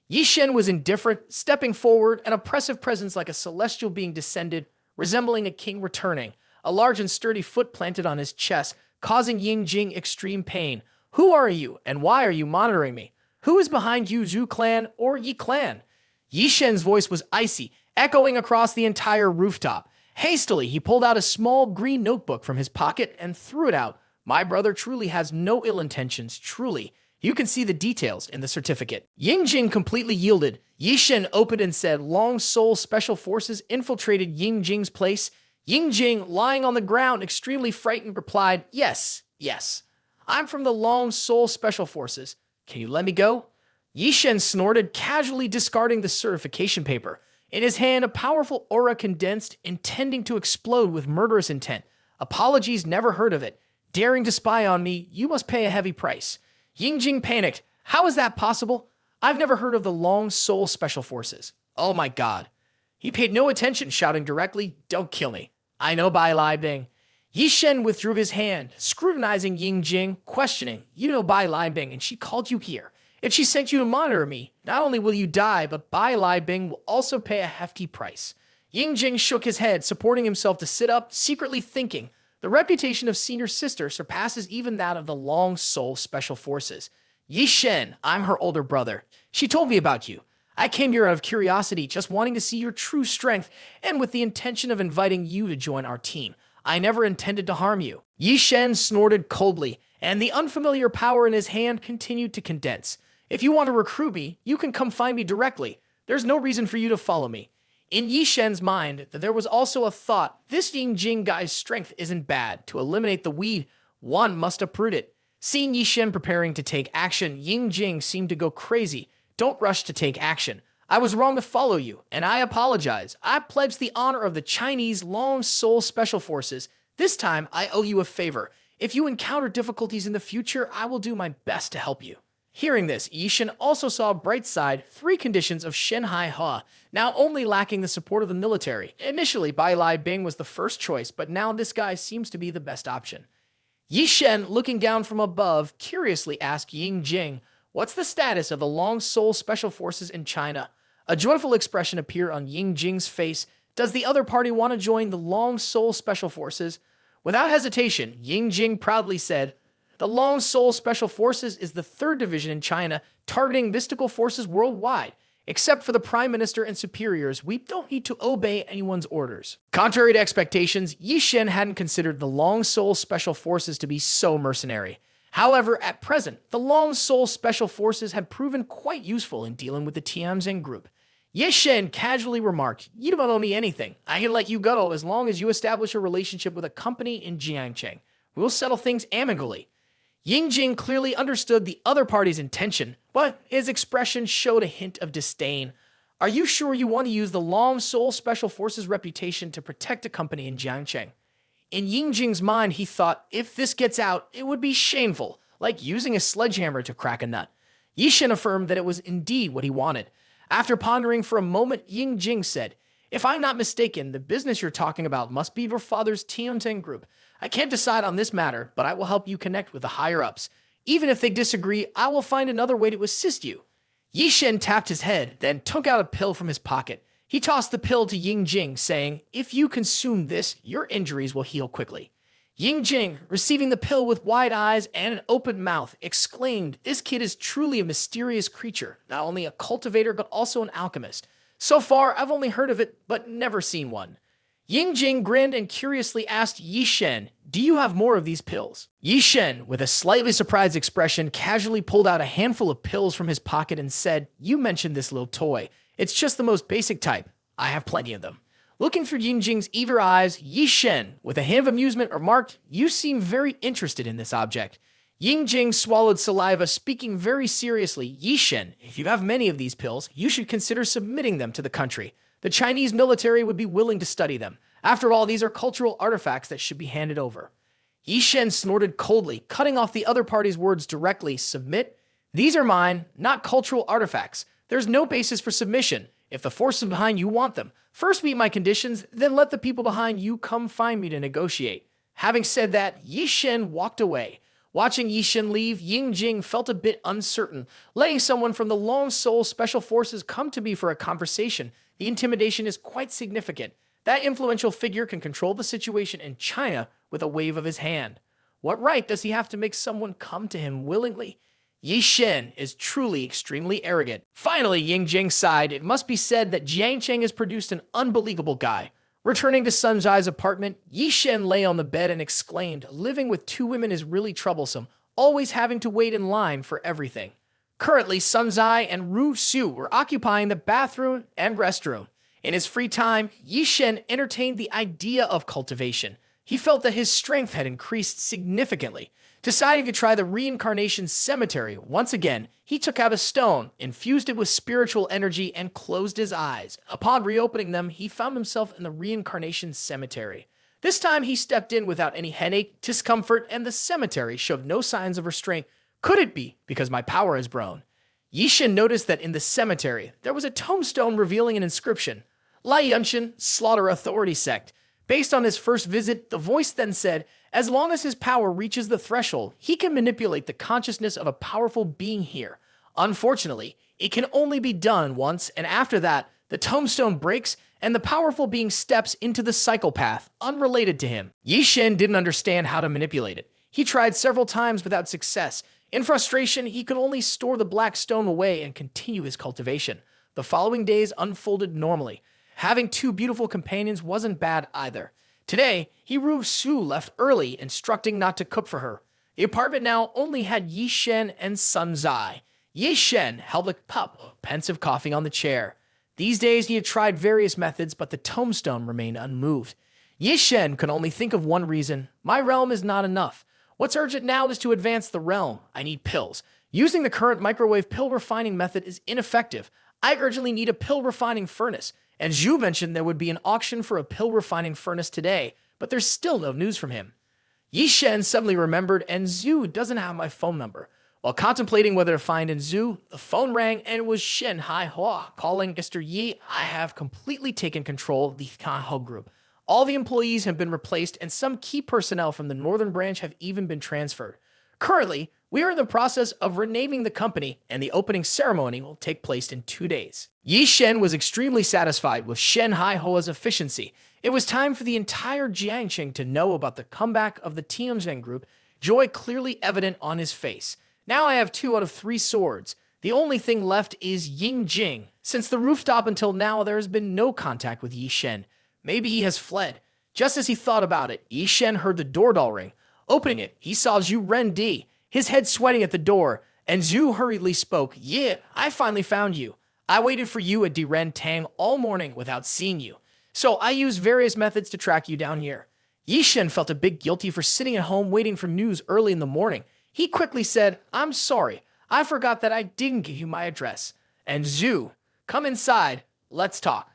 Ye Cheng was indifferent, stepping forward, an oppressive presence like a celestial being descended, resembling a king returning, a large and sturdy foot planted on his chest, causing Ye Cheng extreme pain. "Who are you, and why are you monitoring me? Who is behind you, Zhu clan or Yi clan?" Ye Cheng's voice was icy, echoing across the entire rooftop. Hastily, he pulled out a small green notebook from his pocket and threw it out. "My brother truly has no ill intentions, truly. You can see the details in the certificate." Ye Cheng completely yielded. Ye Cheng opened and said, "Long Soul Special Forces infiltrated Ye Cheng's place." Ye Cheng, lying on the ground, extremely frightened, replied, "Yes, yes. I'm from the Long Soul Special Forces. Can you let me go?" Ye Cheng snorted, casually discarding the certification paper. In his hand, a powerful aura condensed, intending to explode with murderous intent. "Apologies, never heard of it. Daring to spy on me, you must pay a heavy price." Ye Cheng panicked. "How is that possible? I've never heard of the Long Soul Special Forces. Oh my god." He paid no attention, shouting directly, "Don't kill me. I know Bai Lai Bing." Ye Cheng withdrew his hand, scrutinizing Ye Cheng, questioning, "You know Bai Lai Bing, and she called you here. If she sent you to monitor me, not only will you die, but Bai Lai Bing will also pay a hefty price." Ye Cheng shook his head, supporting himself to sit up, secretly thinking, the reputation of senior sister surpasses even that of the Long Soul Special Forces. "Ye Cheng, I'm her older brother. She told me about you. I came here out of curiosity, just wanting to see your true strength, and with the intention of inviting you to join our team. I never intended to harm you." Ye Cheng snorted coldly, and the unfamiliar power in his hand continued to condense. "If you want to recruit me, you can come find me directly. There's no reason for you to follow me." In Ye Cheng's mind, there was also a thought, this Ye Cheng guy's strength isn't bad. To eliminate the weed, one must uproot it. Seeing Ye Cheng preparing to take action, Ye Cheng seemed to go crazy. "Don't rush to take action. I was wrong to follow you, and I apologize. I pledge the honor of the Chinese Long Soul Special Forces. This time, I owe you a favor. If you encounter difficulties in the future, I will do my best to help you." Hearing this, Ye Cheng also saw a bright side, 3 conditions of Shanghai Hua, now only lacking the support of the military. Initially, Bai Lai Bing was the first choice, but now this guy seems to be the best option. Ye Cheng, looking down from above, curiously asked Ye Cheng, "What's the status of the Long Soul Special Forces in China?" A joyful expression appeared on Ye Cheng's face. "Does the other party want to join the Long Soul Special Forces?" Without hesitation, Ye Cheng proudly said, "The Long Soul Special Forces is the 3rd division in China, targeting mystical forces worldwide. Except for the Prime Minister and superiors, we don't need to obey anyone's orders." Contrary to expectations, Ye Cheng hadn't considered the Long Soul Special Forces to be so mercenary. However, at present, the Long Soul Special Forces had proven quite useful in dealing with the Tianzhen group. Ye Cheng casually remarked, "You don't owe me anything. I can let you go as long as you establish a relationship with a company in Jiangcheng. We'll settle things amicably." Ye Cheng clearly understood the other party's intention, but his expression showed a hint of disdain. "Are you sure you want to use the Long Soul Special Forces reputation to protect a company in Jiangcheng?" In Ye Cheng's mind, he thought, if this gets out, it would be shameful, like using a sledgehammer to crack a nut. Ye Cheng affirmed that it was indeed what he wanted. After pondering for a moment, Ye Cheng said, "If I'm not mistaken, the business you're talking about must be your father's Tianzhen group. I can't decide on this matter, but I will help you connect with the higher-ups. Even if they disagree, I will find another way to assist you." Ye Cheng tapped his head, then took out a pill from his pocket. He tossed the pill to Ye Cheng, saying, "If you consume this, your injuries will heal quickly." Ye Cheng, receiving the pill with wide eyes and an open mouth, exclaimed, "This kid is truly a mysterious creature, not only a cultivator but also an alchemist. So far, I've only heard of it, but never seen one." Ye Cheng grinned and curiously asked Ye Cheng, "Do you have more of these pills?" Ye Cheng, with a slightly surprised expression, casually pulled out a handful of pills from his pocket and said, "You mentioned this little toy. It's just the most basic type. I have plenty of them." Looking through Yingjing's eager eyes, Ye Cheng, with a hint of amusement, remarked, "You seem very interested in this object." Yingjing swallowed saliva, speaking very seriously. "Ye Cheng, if you have many of these pills, you should consider submitting them to the country. The Chinese military would be willing to study them. After all, these are cultural artifacts that should be handed over." Ye Cheng snorted coldly, cutting off the other party's words directly. "Submit? These are mine, not cultural artifacts. There's no basis for submission. If the forces behind you want them, first meet my conditions, then let the people behind you come find me to negotiate." Having said that, Ye Cheng walked away. Watching Ye Cheng leave, Yingjing felt a bit uncertain. Letting someone from the Long Soul Special Forces come to me for a conversation, the intimidation is quite significant. That influential figure can control the situation in China with a wave of his hand. What right does he have to make someone come to him willingly? Ye Cheng is truly extremely arrogant. Finally, Yingjing sighed. It must be said that Ye Cheng has produced an unbelievable guy. Returning to Sun Zai's apartment, Ye Cheng lay on the bed and exclaimed, "Living with two women is really troublesome, always having to wait in line for everything." Currently, Sun Zai and Ru Su were occupying the bathroom and restroom. In his free time, Ye Cheng entertained the idea of cultivation. He felt that his strength had increased significantly. Deciding to try the reincarnation cemetery once again, he took out a stone, infused it with spiritual energy, and closed his eyes. Upon reopening them, he found himself in the reincarnation cemetery. This time, he stepped in without any headache, discomfort, and the cemetery showed no signs of restraint. Could it be because my power has grown? Ye Cheng noticed that in the cemetery, there was a tombstone revealing an inscription: Lai Yunshin, Slaughter Authority Sect. Based on his first visit, the voice then said, as long as his power reaches the threshold, he can manipulate the consciousness of a powerful being here. Unfortunately, it can only be done once, and after that, the tombstone breaks and the powerful being steps into the psychopath, unrelated to him. Ye Cheng didn't understand how to manipulate it. He tried several times without success. In frustration, he could only store the black stone away and continue his cultivation. The following days unfolded normally. Having two beautiful companions wasn't bad either. Today, Ru Su left early, instructing not to cook for her. The apartment now only had Ye Cheng and Sun Zai. Ye Cheng held a cup of pensive coffee on the chair. These days, he had tried various methods, but the tombstone remained unmoved. Ye Cheng could only think of one reason: my realm is not enough. What's urgent now is to advance the realm. I need pills. Using the current microwave pill refining method is ineffective. I urgently need a pill refining furnace. And Zhu mentioned there would be an auction for a pill refining furnace today, but there's still no news from him. Ye Cheng suddenly remembered, and Zhu doesn't have my phone number. While contemplating whether to find in Zhu, the phone rang and it was Shen Haihua calling. "Mr. Yi, I have completely taken control of the Kanho group. All the employees have been replaced and some key personnel from the northern branch have even been transferred. Currently, we are in the process of renaming the company, and the opening ceremony will take place in 2 days." Ye Cheng was extremely satisfied with Shen Haihua's efficiency. It was time for the entire Jiangqing to know about the comeback of the Tianzhen group, joy clearly evident on his face. "Now I have 2 out of 3 swords. The only thing left is Yingjing. Since the rooftop until now, there has been no contact with Ye Cheng. Maybe he has fled." Just as he thought about it, Ye Cheng heard the doorbell ring. Opening it, he saw Zhu Rendi, his head sweating at the door, and Zhu hurriedly spoke. "Yeah, I finally found you. I waited for you at Diren Tang all morning without seeing you, so I used various methods to track you down here." Ye Cheng felt a bit guilty for sitting at home waiting for news early in the morning. He quickly said, "I'm sorry. I forgot that I didn't give you my address." And Zhu, "Come inside. Let's talk."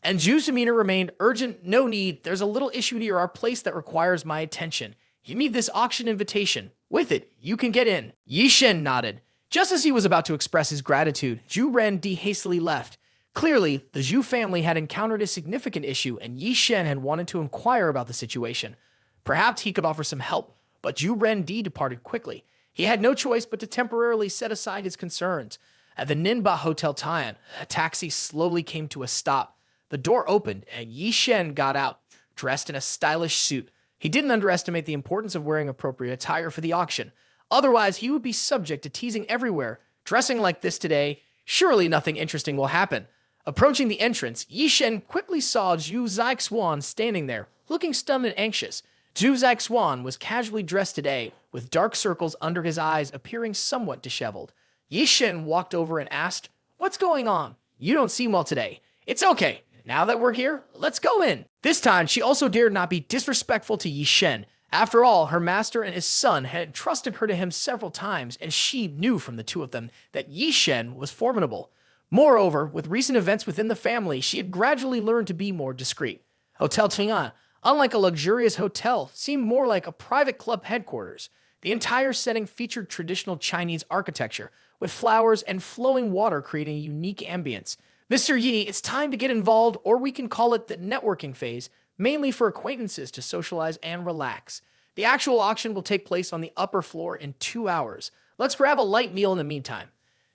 And Zhu's demeanor remained urgent. "No need. There's a little issue near our place that requires my attention. Give me this auction invitation. With it, you can get in." Ye Cheng nodded. Just as he was about to express his gratitude, Zhu Rendi hastily left. Clearly, the Zhu family had encountered a significant issue, and Ye Cheng had wanted to inquire about the situation. Perhaps he could offer some help, but Zhu Rendi departed quickly. He had no choice but to temporarily set aside his concerns. At the Ninba Hotel Tian, a taxi slowly came to a stop. The door opened, and Ye Cheng got out, dressed in a stylish suit. He didn't underestimate the importance of wearing appropriate attire for the auction. Otherwise, he would be subject to teasing everywhere. Dressing like this today, surely nothing interesting will happen. Approaching the entrance, Ye Cheng quickly saw Zhu Zixuan standing there, looking stunned and anxious. Zhu Zixuan was casually dressed today, with dark circles under his eyes appearing somewhat disheveled. Ye Cheng walked over and asked, "What's going on? You don't seem well today." "It's okay. Now that we're here, let's go in. This time, she also dared not be disrespectful to Ye Cheng. After all, her master and his son had entrusted her to him several times, and she knew from the two of them that Ye Cheng was formidable. Moreover, with recent events within the family, she had gradually learned to be more discreet. Hotel Chang'an, unlike a luxurious hotel, seemed more like a private club headquarters. The entire setting featured traditional Chinese architecture, with flowers and flowing water creating a unique ambience. Mr. Yi, it's time to get involved, or we can call it the networking phase, mainly for acquaintances to socialize and relax. The actual auction will take place on the upper floor in 2 hours. Let's grab a light meal in the meantime.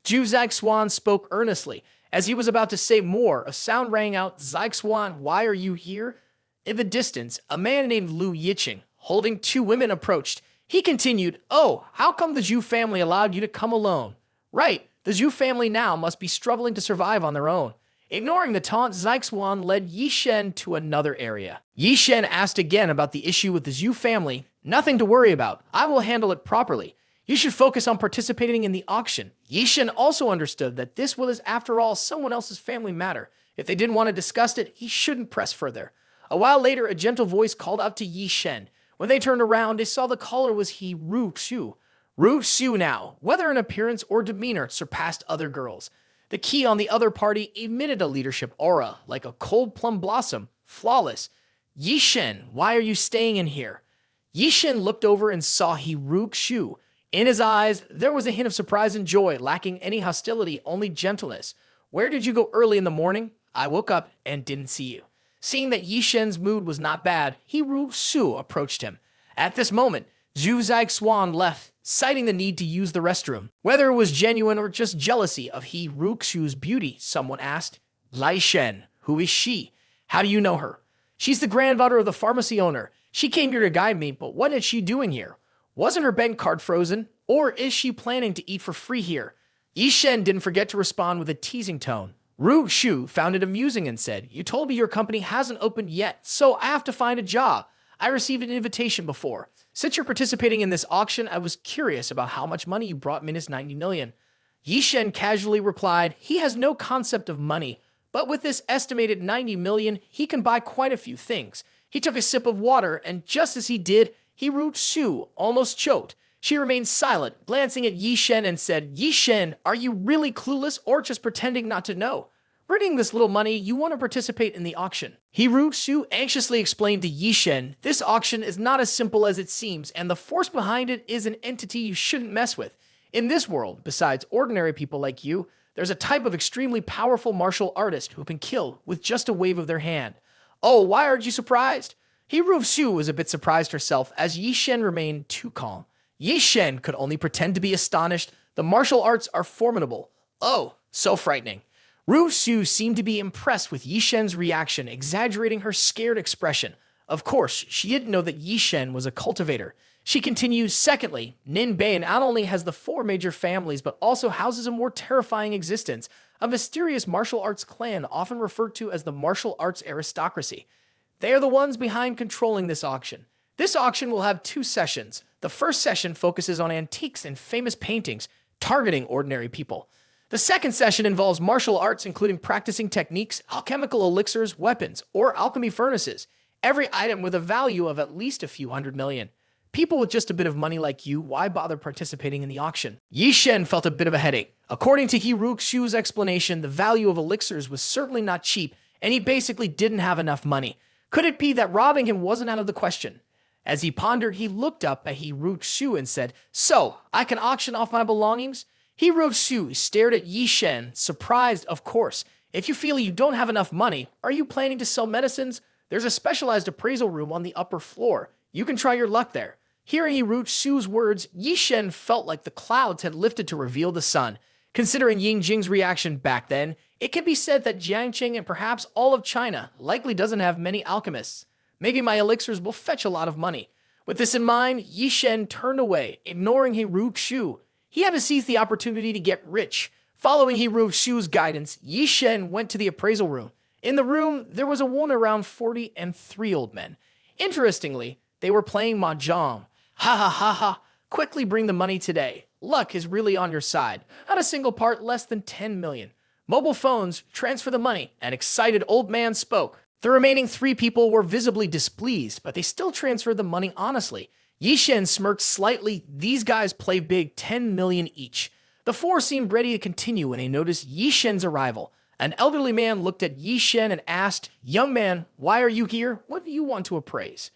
Zhu Zixuan spoke earnestly. As he was about to say more, a sound rang out, "Zixuan, why are you here?" In the distance, a man named Ye Cheng, holding 2 women, approached. He continued, "Oh, how come the Zhu family allowed you to come alone?" "Right, the Zhu family now must be struggling to survive on their own." Ignoring the taunt, Zixuan led Ye Cheng to another area. Ye Cheng asked again about the issue with the Zhu family. "Nothing to worry about. I will handle it properly. You should focus on participating in the auction." Ye Cheng also understood that this was, after all, someone else's family matter. If they didn't want to discuss it, he shouldn't press further. A while later, a gentle voice called out to Ye Cheng. When they turned around, they saw the caller was he Ru Xu. Ru Xu now, whether in appearance or demeanor, surpassed other girls. The key on the other party emitted a leadership aura, like a cold plum blossom, flawless. "Ye Cheng, why are you staying in here?" Ye Cheng looked over and saw he Ru Xu. In his eyes, there was a hint of surprise and joy, lacking any hostility, only gentleness. "Where did you go early in the morning?" "I woke up and didn't see you." Seeing that Ye Cheng's mood was not bad, he Ru Xu approached him. At this moment, Zhu Zixuan left, citing the need to use the restroom. Whether it was genuine or just jealousy of he Ru Xu's beauty, someone asked. "Lai Shen, who is she? How do you know her?" "She's the granddaughter of the pharmacy owner. She came here to guide me, but what is she doing here? Wasn't her bank card frozen? Or is she planning to eat for free here?" Ye Cheng didn't forget to respond with a teasing tone. Ru Xu found it amusing and said, "You told me your company hasn't opened yet, so I have to find a job. I received an invitation before. Since you're participating in this auction, I was curious about how much money you brought minus 90 million. Ye Cheng casually replied, he has no concept of money, but with this estimated 90 million, he can buy quite a few things. He took a sip of water, and just as he did, he Ru Xu almost choked. She remained silent, glancing at Ye Cheng and said, "Ye Cheng, are you really clueless or just pretending not to know? Bringing this little money, you want to participate in the auction." He Ru Xu anxiously explained to Ye Cheng, "This auction is not as simple as it seems, and the force behind it is an entity you shouldn't mess with. In this world, besides ordinary people like you, there's a type of extremely powerful martial artist who can kill with just a wave of their hand." "Oh, why aren't you surprised?" He Ru Xu was a bit surprised herself, as Ye Cheng remained too calm. Ye Cheng could only pretend to be astonished. The martial arts are formidable. Oh, so frightening. Ru Xu seemed to be impressed with Ye Cheng's reaction, exaggerating her scared expression. Of course, she didn't know that Ye Cheng was a cultivator. She continues, "Secondly, Ninbei not only has the 4 major families, but also houses a more terrifying existence, a mysterious martial arts clan often referred to as the martial arts aristocracy. They are the ones behind controlling this auction. This auction will have 2 sessions. The first session focuses on antiques and famous paintings, targeting ordinary people. The second session involves martial arts, including practicing techniques, alchemical elixirs, weapons, or alchemy furnaces. Every item with a value of at least a few hundred million. People with just a bit of money like you, why bother participating in the auction?" Ye Cheng felt a bit of a headache. According to He Ru Xu's explanation, the value of elixirs was certainly not cheap, and he basically didn't have enough money. Could it be that robbing him wasn't out of the question? As he pondered, he looked up at He Ru Xu and said, "So, I can auction off my belongings?" He Ru Xu stared at Ye Cheng, surprised, of course. "If you feel you don't have enough money, are you planning to sell medicines? There's a specialized appraisal room on the upper floor. You can try your luck there." Hearing He Ru Xu's words, Ye Cheng felt like the clouds had lifted to reveal the sun. Considering Ying Jing's reaction back then, it can be said that Jiangqing and perhaps all of China likely doesn't have many alchemists. Maybe my elixirs will fetch a lot of money. With this in mind, Ye Cheng turned away, ignoring He Ru Xu. He had to seize the opportunity to get rich. Following He Ru Xu's guidance, Ye Cheng went to the appraisal room. In the room, there was a woman around 40 and 3 old men. Interestingly, they were playing mahjong. "Ha ha ha ha, quickly bring the money today. Luck is really on your side. Not a single part less than 10 million. Mobile phones, transfer the money, an excited old man spoke. The remaining 3 people were visibly displeased, but they still transferred the money honestly. Ye Cheng smirked slightly. These guys play big, 10 million each. The 4 seemed ready to continue when they noticed Ye Cheng's arrival. An elderly man looked at Ye Cheng and asked, "Young man, why are you here? What do you want to appraise?"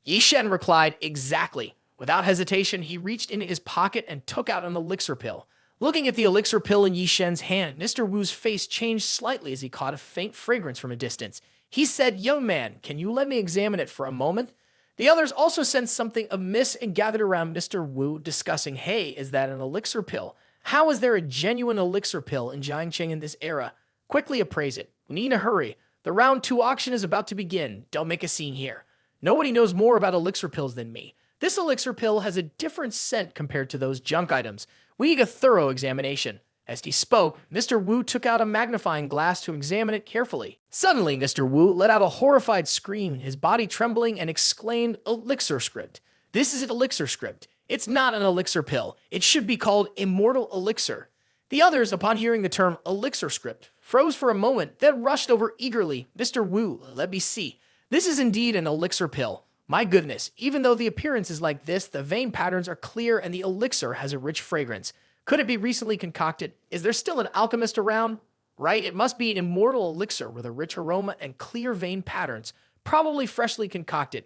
Ye Cheng replied, "Exactly." Without hesitation, he reached into his pocket and took out an elixir pill. Looking at the elixir pill in Ye Cheng's hand, Mr. Wu's face changed slightly as he caught a faint fragrance from a distance. He said, "Young man, can you let me examine it for a moment?" The others also sensed something amiss and gathered around Mr. Wu, discussing, "Hey, is that an elixir pill? How is there a genuine elixir pill in Jiangcheng in this era? Quickly appraise it. We need to hurry. The round 2 auction is about to begin. Don't make a scene here. Nobody knows more about elixir pills than me. This elixir pill has a different scent compared to those junk items. We need a thorough examination." As he spoke, Mr. Wu took out a magnifying glass to examine it carefully. Suddenly, Mr. Wu let out a horrified scream, his body trembling, and exclaimed, "Elixir script. This is an elixir script. It's not an elixir pill. It should be called immortal elixir." The others, upon hearing the term elixir script, froze for a moment, then rushed over eagerly. "Mr. Wu, let me see. This is indeed an elixir pill. My goodness, even though the appearance is like this, the vein patterns are clear and the elixir has a rich fragrance. Could it be recently concocted? Is there still an alchemist around? Right, it must be an immortal elixir with a rich aroma and clear vein patterns, probably freshly concocted."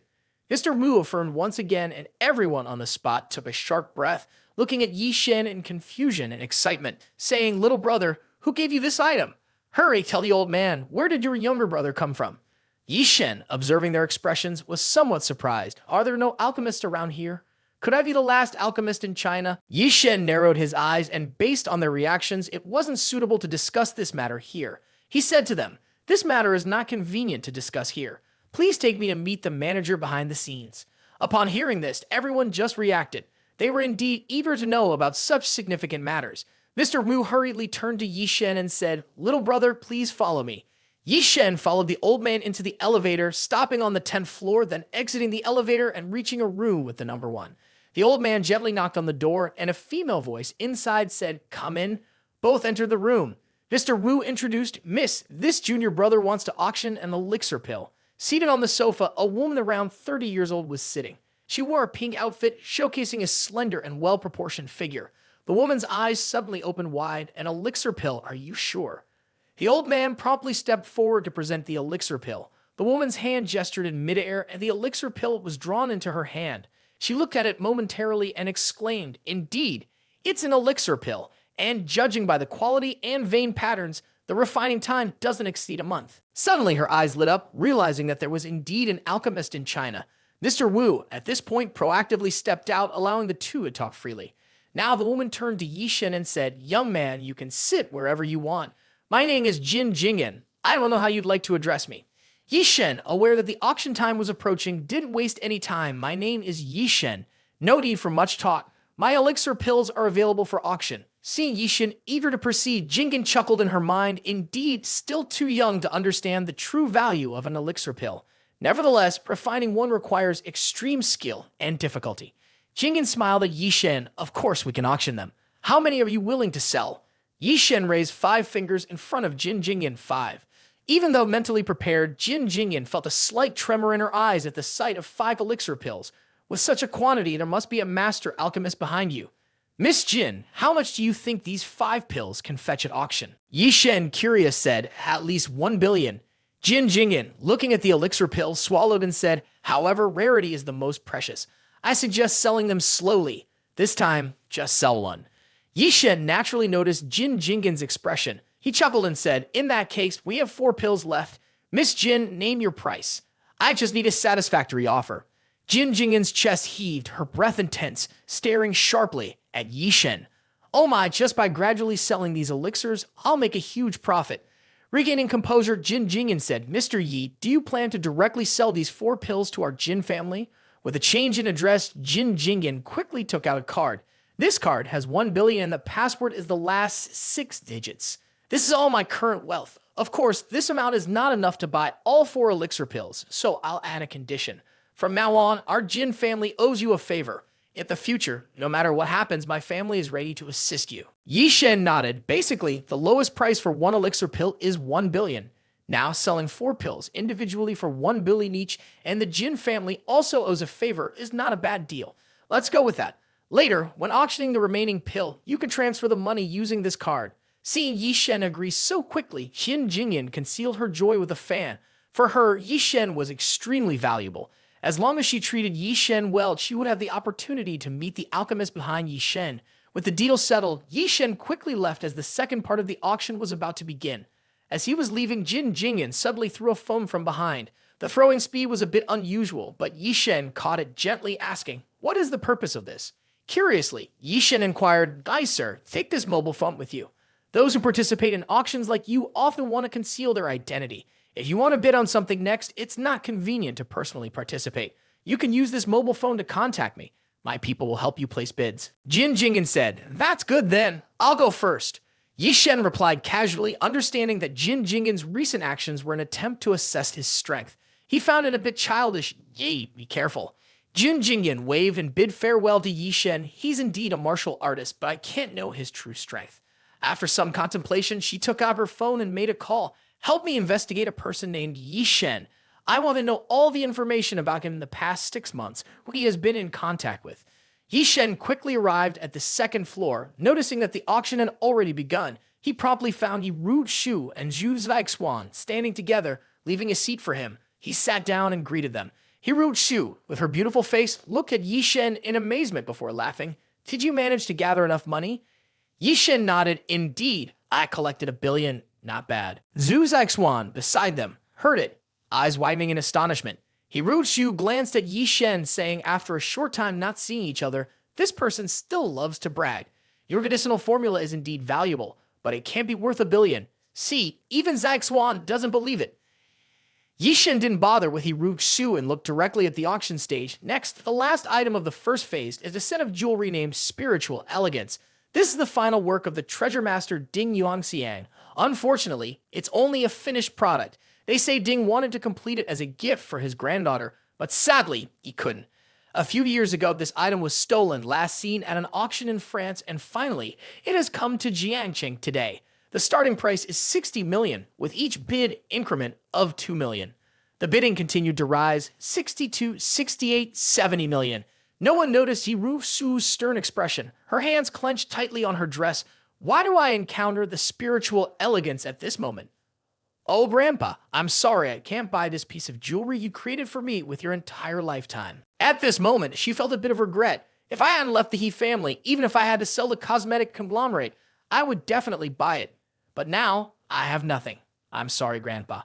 Mr. Wu affirmed once again, and everyone on the spot took a sharp breath, looking at Ye Cheng in confusion and excitement, saying, "Little brother, who gave you this item? Hurry, tell the old man. Where did your younger brother come from?" Ye Cheng, observing their expressions, was somewhat surprised. "Are there no alchemists around here? Could I be the last alchemist in China?" Ye Cheng narrowed his eyes, and based on their reactions, it wasn't suitable to discuss this matter here. He said to them, "This matter is not convenient to discuss here. Please take me to meet the manager behind the scenes." Upon hearing this, everyone just reacted. They were indeed eager to know about such significant matters. Mr. Wu hurriedly turned to Ye Cheng and said, "Little brother, please follow me." Ye Cheng followed the old man into the elevator, stopping on the 10th floor, then exiting the elevator and reaching a room with the number 1. The old man gently knocked on the door, and a female voice inside said, "Come in." Both entered the room. Mr. Wu introduced, "Miss, this junior brother wants to auction an elixir pill." Seated on the sofa, a woman around 30 years old was sitting. She wore a pink outfit, showcasing a slender and well-proportioned figure. The woman's eyes suddenly opened wide. "An elixir pill, are you sure?" The old man promptly stepped forward to present the elixir pill. The woman's hand gestured in midair, and the elixir pill was drawn into her hand. She looked at it momentarily and exclaimed, "Indeed, it's an elixir pill, and judging by the quality and vein patterns, the refining time doesn't exceed a month." Suddenly, her eyes lit up, realizing that there was indeed an alchemist in China. Mr. Wu, at this point, proactively stepped out, allowing the two to talk freely. Now the woman turned to Ye Cheng and said, "Young man, you can sit wherever you want. My name is Jin Jingen. I don't know how you'd like to address me." Ye Cheng, aware that the auction time was approaching, didn't waste any time. "My name is Ye Cheng. No need for much talk. My elixir pills are available for auction." Seeing Ye Cheng eager to proceed, Jingen chuckled in her mind, indeed still too young to understand the true value of an elixir pill. Nevertheless, refining one requires extreme skill and difficulty. Jingen smiled at Ye Cheng. "Of course we can auction them. How many are you willing to sell?" Ye Cheng raised 5 fingers in front of Jin Jingen 5. Even though mentally prepared, Jin Jingen felt a slight tremor in her eyes at the sight of 5 elixir pills. With such a quantity, there must be a master alchemist behind you. "Miss Jin, how much do you think these 5 pills can fetch at auction?" Ye Cheng, curious, said, "At least 1 billion. Jin Jingen, looking at the elixir pills, swallowed and said, "However, rarity is the most precious. I suggest selling them slowly. This time, just sell one." Ye Cheng naturally noticed Jin Jingen's expression. He chuckled and said, "In that case, we have 4 pills left. Miss Jin, name your price. I just need a satisfactory offer." Jin Jingen's chest heaved, her breath intense, staring sharply at Ye Cheng. "Oh my, just by gradually selling these elixirs, I'll make a huge profit." Regaining composure, Jin Jingen said, "Mr. Yi, do you plan to directly sell these 4 pills to our Jin family?" With a change in address, Jin Jingen quickly took out a card. This card has 1 billion and the password is the last 6 digits. "This is all my current wealth. Of course, this amount is not enough to buy all 4 elixir pills, so I'll add a condition. From now on, our Jin family owes you a favor. In the future, no matter what happens, my family is ready to assist you. Ye Cheng nodded. Basically, the lowest price for one elixir pill is 1 billion. Now selling 4 pills individually for 1 billion each, and the Jin family also owes a favor is not a bad deal. Let's go with that. Later, when auctioning the remaining pill, you can transfer the money using this card. Seeing Ye Cheng agree so quickly, Jin Jingyan concealed her joy with a fan. For her, Ye Cheng was extremely valuable. As long as she treated Ye Cheng well, she would have the opportunity to meet the alchemist behind Ye Cheng. With the deal settled, Ye Cheng quickly left as the second part of the auction was about to begin. As he was leaving, Jin Jingyan suddenly threw a foam from behind. The throwing speed was a bit unusual, but Ye Cheng caught it gently, asking, "What is the purpose of this?" Curiously, Ye Cheng inquired, "Guys, sir, take this mobile phone with you. Those who participate in auctions like you often want to conceal their identity. If you want to bid on something next, it's not convenient to personally participate. You can use this mobile phone to contact me. My people will help you place bids." Jin Jingyan said, "That's good then. I'll go first." Ye Cheng replied casually, understanding that Jin Jingyan's recent actions were an attempt to assess his strength. He found it a bit childish. Ye, be careful. Jin Jingyan waved and bid farewell to Ye Cheng. He's indeed a martial artist, but I can't know his true strength. After some contemplation, she took out her phone and made a call. "Help me investigate a person named Ye Cheng. I want to know all the information about him in the past 6 months, who he has been in contact with." Ye Cheng quickly arrived at the second floor. Noticing that the auction had already begun, he promptly found Ye Shu and Zhu Zhaixuan standing together, leaving a seat for him. He sat down and greeted them. Ye Shu, with her beautiful face, looked at Ye Cheng in amazement before laughing. "Did you manage to gather enough money?" Ye Cheng nodded. "Indeed, I collected 1 billion. Not bad." Zhu Zhaixuan, beside them, heard it, eyes widening in astonishment. Ye Shu glanced at Ye Cheng, saying after a short time not seeing each other, "This person still loves to brag. Your medicinal formula is indeed valuable, but it can't be worth 1 billion. See, even Zhaixuan doesn't believe it." Ye Cheng didn't bother with Ye Shu and looked directly at the auction stage. Next, the last item of the first phase is a set of jewelry named Spiritual Elegance. This is the final work of the treasure master Ding Yuanxiang. Unfortunately, it's only a finished product. They say Ding wanted to complete it as a gift for his granddaughter, but sadly, he couldn't. A few years ago, this item was stolen, last seen at an auction in France, and finally, it has come to Jiangcheng today. The starting price is 60 million, with each bid increment of 2 million. The bidding continued to rise, 62, 68, 70 million. No one noticed Ye Shu's stern expression. Her hands clenched tightly on her dress. "Why do I encounter the spiritual elegance at this moment?" "Oh, Grandpa, I'm sorry I can't buy this piece of jewelry you created for me with your entire lifetime." At this moment, she felt a bit of regret. If I hadn't left the He family, even if I had to sell the cosmetic conglomerate, I would definitely buy it. But now, I have nothing. I'm sorry, Grandpa.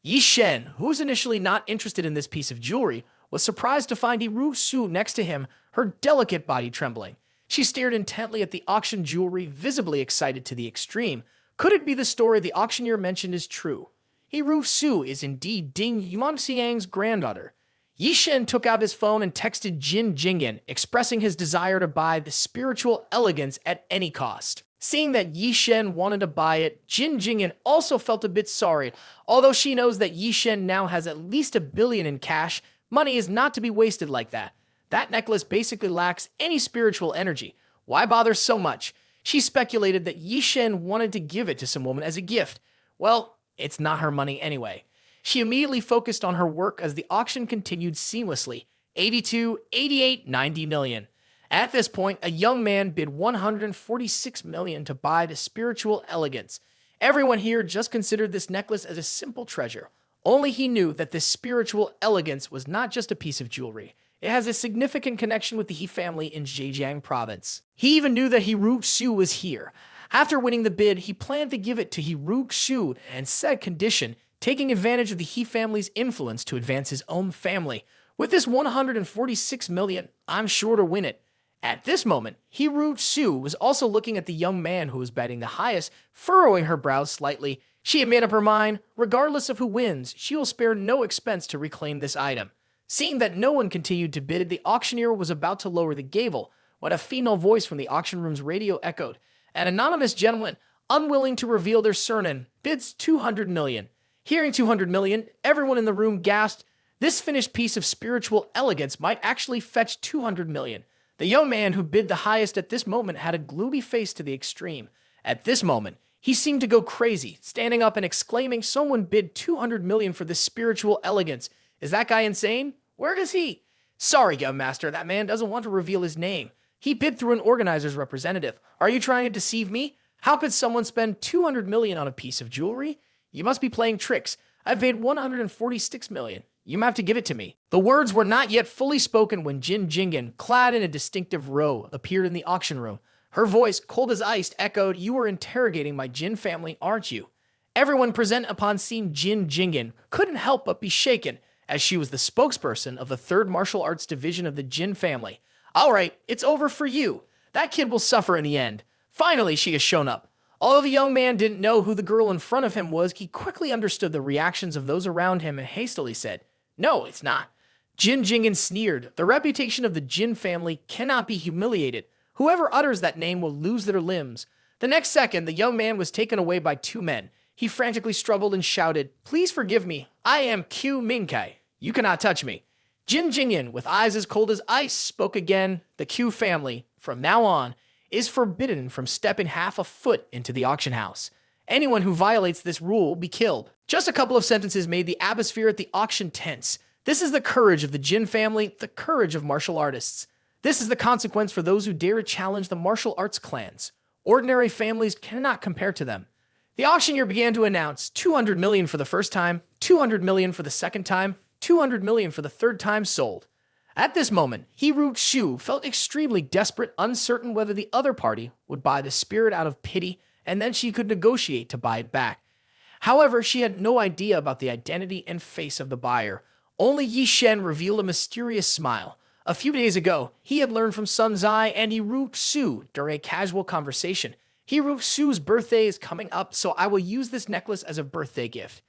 Ye Cheng, who was initially not interested in this piece of jewelry, was surprised to find Ye Shu next to him, her delicate body trembling. She stared intently at the auction jewelry, visibly excited to the extreme. Could it be the story the auctioneer mentioned is true? Ye Shu is indeed Ding Yuanxiang's granddaughter. Ye Cheng took out his phone and texted Jin Jingyan, expressing his desire to buy the spiritual elegance at any cost. Seeing that Ye Cheng wanted to buy it, Jin Jingyan also felt a bit sorry. Although she knows that Ye Cheng now has at least 1 billion in cash, money is not to be wasted like that. That necklace basically lacks any spiritual energy. Why bother so much? She speculated that Ye Cheng wanted to give it to some woman as a gift. Well, it's not her money anyway. She immediately focused on her work as the auction continued seamlessly. 82, 88, 90 million. At this point, a young man bid 146 million to buy the spiritual elegance. Everyone here just considered this necklace as a simple treasure. Only he knew that this spiritual elegance was not just a piece of jewelry. It has a significant connection with the He family in Zhejiang province. He even knew that Ye Shu was here. After winning the bid, he planned to give it to Ye Shu and set condition, taking advantage of the He family's influence to advance his own family. With this 146 million, I'm sure to win it. At this moment, Ye Shu was also looking at the young man who was betting the highest, furrowing her brows slightly. She had made up her mind, regardless of who wins, she will spare no expense to reclaim this item. Seeing that no one continued to bid, the auctioneer was about to lower the gavel when a female voice from the auction room's radio echoed. An anonymous gentleman, unwilling to reveal their surname, bids 200 million. Hearing 200 million, everyone in the room gasped. This finished piece of spiritual elegance might actually fetch 200 million. The young man who bid the highest at this moment had a gloomy face to the extreme. At this moment, he seemed to go crazy, standing up and exclaiming, "Someone bid 200 million for this spiritual elegance. Is that guy insane? Where is he?" "Sorry, young master, that man doesn't want to reveal his name. He bid through an organizer's representative. Are you trying to deceive me? How could someone spend 200 million on a piece of jewelry? You must be playing tricks. I've paid 146 million. You have to give it to me." The words were not yet fully spoken when Jin Jingen, clad in a distinctive robe, appeared in the auction room. Her voice, cold as ice, echoed, "You are interrogating my Jin family, aren't you?" Everyone present upon seeing Jin Jingen couldn't help but be shaken, as she was the spokesperson of the third martial arts division of the Jin family. "All right, it's over for you. That kid will suffer in the end. Finally, she has shown up." Although the young man didn't know who the girl in front of him was, he quickly understood the reactions of those around him and hastily said, "No, it's not." Jin Jingen sneered. "The reputation of the Jin family cannot be humiliated. Whoever utters that name will lose their limbs." The next second, the young man was taken away by two men. He frantically struggled and shouted, "Please forgive me. I am Q Minkai. You cannot touch me." Jin Jingen, with eyes as cold as ice, spoke again. "The Q family, from now on, is forbidden from stepping half a foot into the auction house. Anyone who violates this rule will be killed." Just a couple of sentences made the atmosphere at the auction tense. This is the courage of the Jin family, the courage of martial artists. This is the consequence for those who dare to challenge the martial arts clans. Ordinary families cannot compare to them. The auctioneer began to announce 200 million for the first time, 200 million for the second time, 200 million for the third time sold. At this moment, He Shu felt extremely desperate, uncertain whether the other party would buy the spirit out of pity, and then she could negotiate to buy it back. However, she had no idea about the identity and face of the buyer. Only Ye Cheng revealed a mysterious smile. A few days ago, he had learned from Sun Zai and Ye Su during a casual conversation. Ye Su's birthday is coming up, so I will use this necklace as a birthday gift.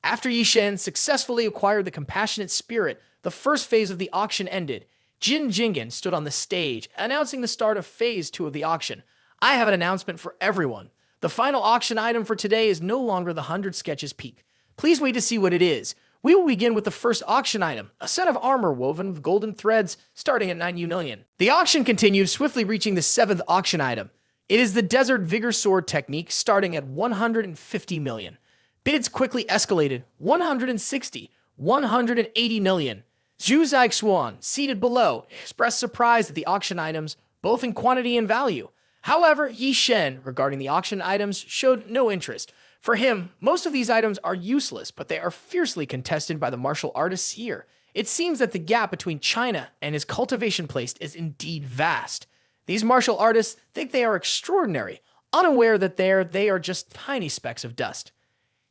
After Ye Cheng successfully acquired the compassionate spirit, the first phase of the auction ended. Jin Jingen stood on the stage, announcing the start of phase 2 of the auction. "I have an announcement for everyone. The final auction item for today is no longer the 100 sketches peak. Please wait to see what it is. We will begin with the first auction item, a set of armor woven with golden threads, starting at 90 million. The auction continued, swiftly reaching the 7th auction item. It is the Desert Vigor Sword technique, starting at 150 million. Bids quickly escalated, 160, 180 million. Zhu Zixuan, seated below, expressed surprise at the auction items, both in quantity and value. However, Ye Cheng, regarding the auction items, showed no interest. For him, most of these items are useless, but they are fiercely contested by the martial artists here. It seems that the gap between China and his cultivation place is indeed vast. These martial artists think they are extraordinary, unaware that they are just tiny specks of dust.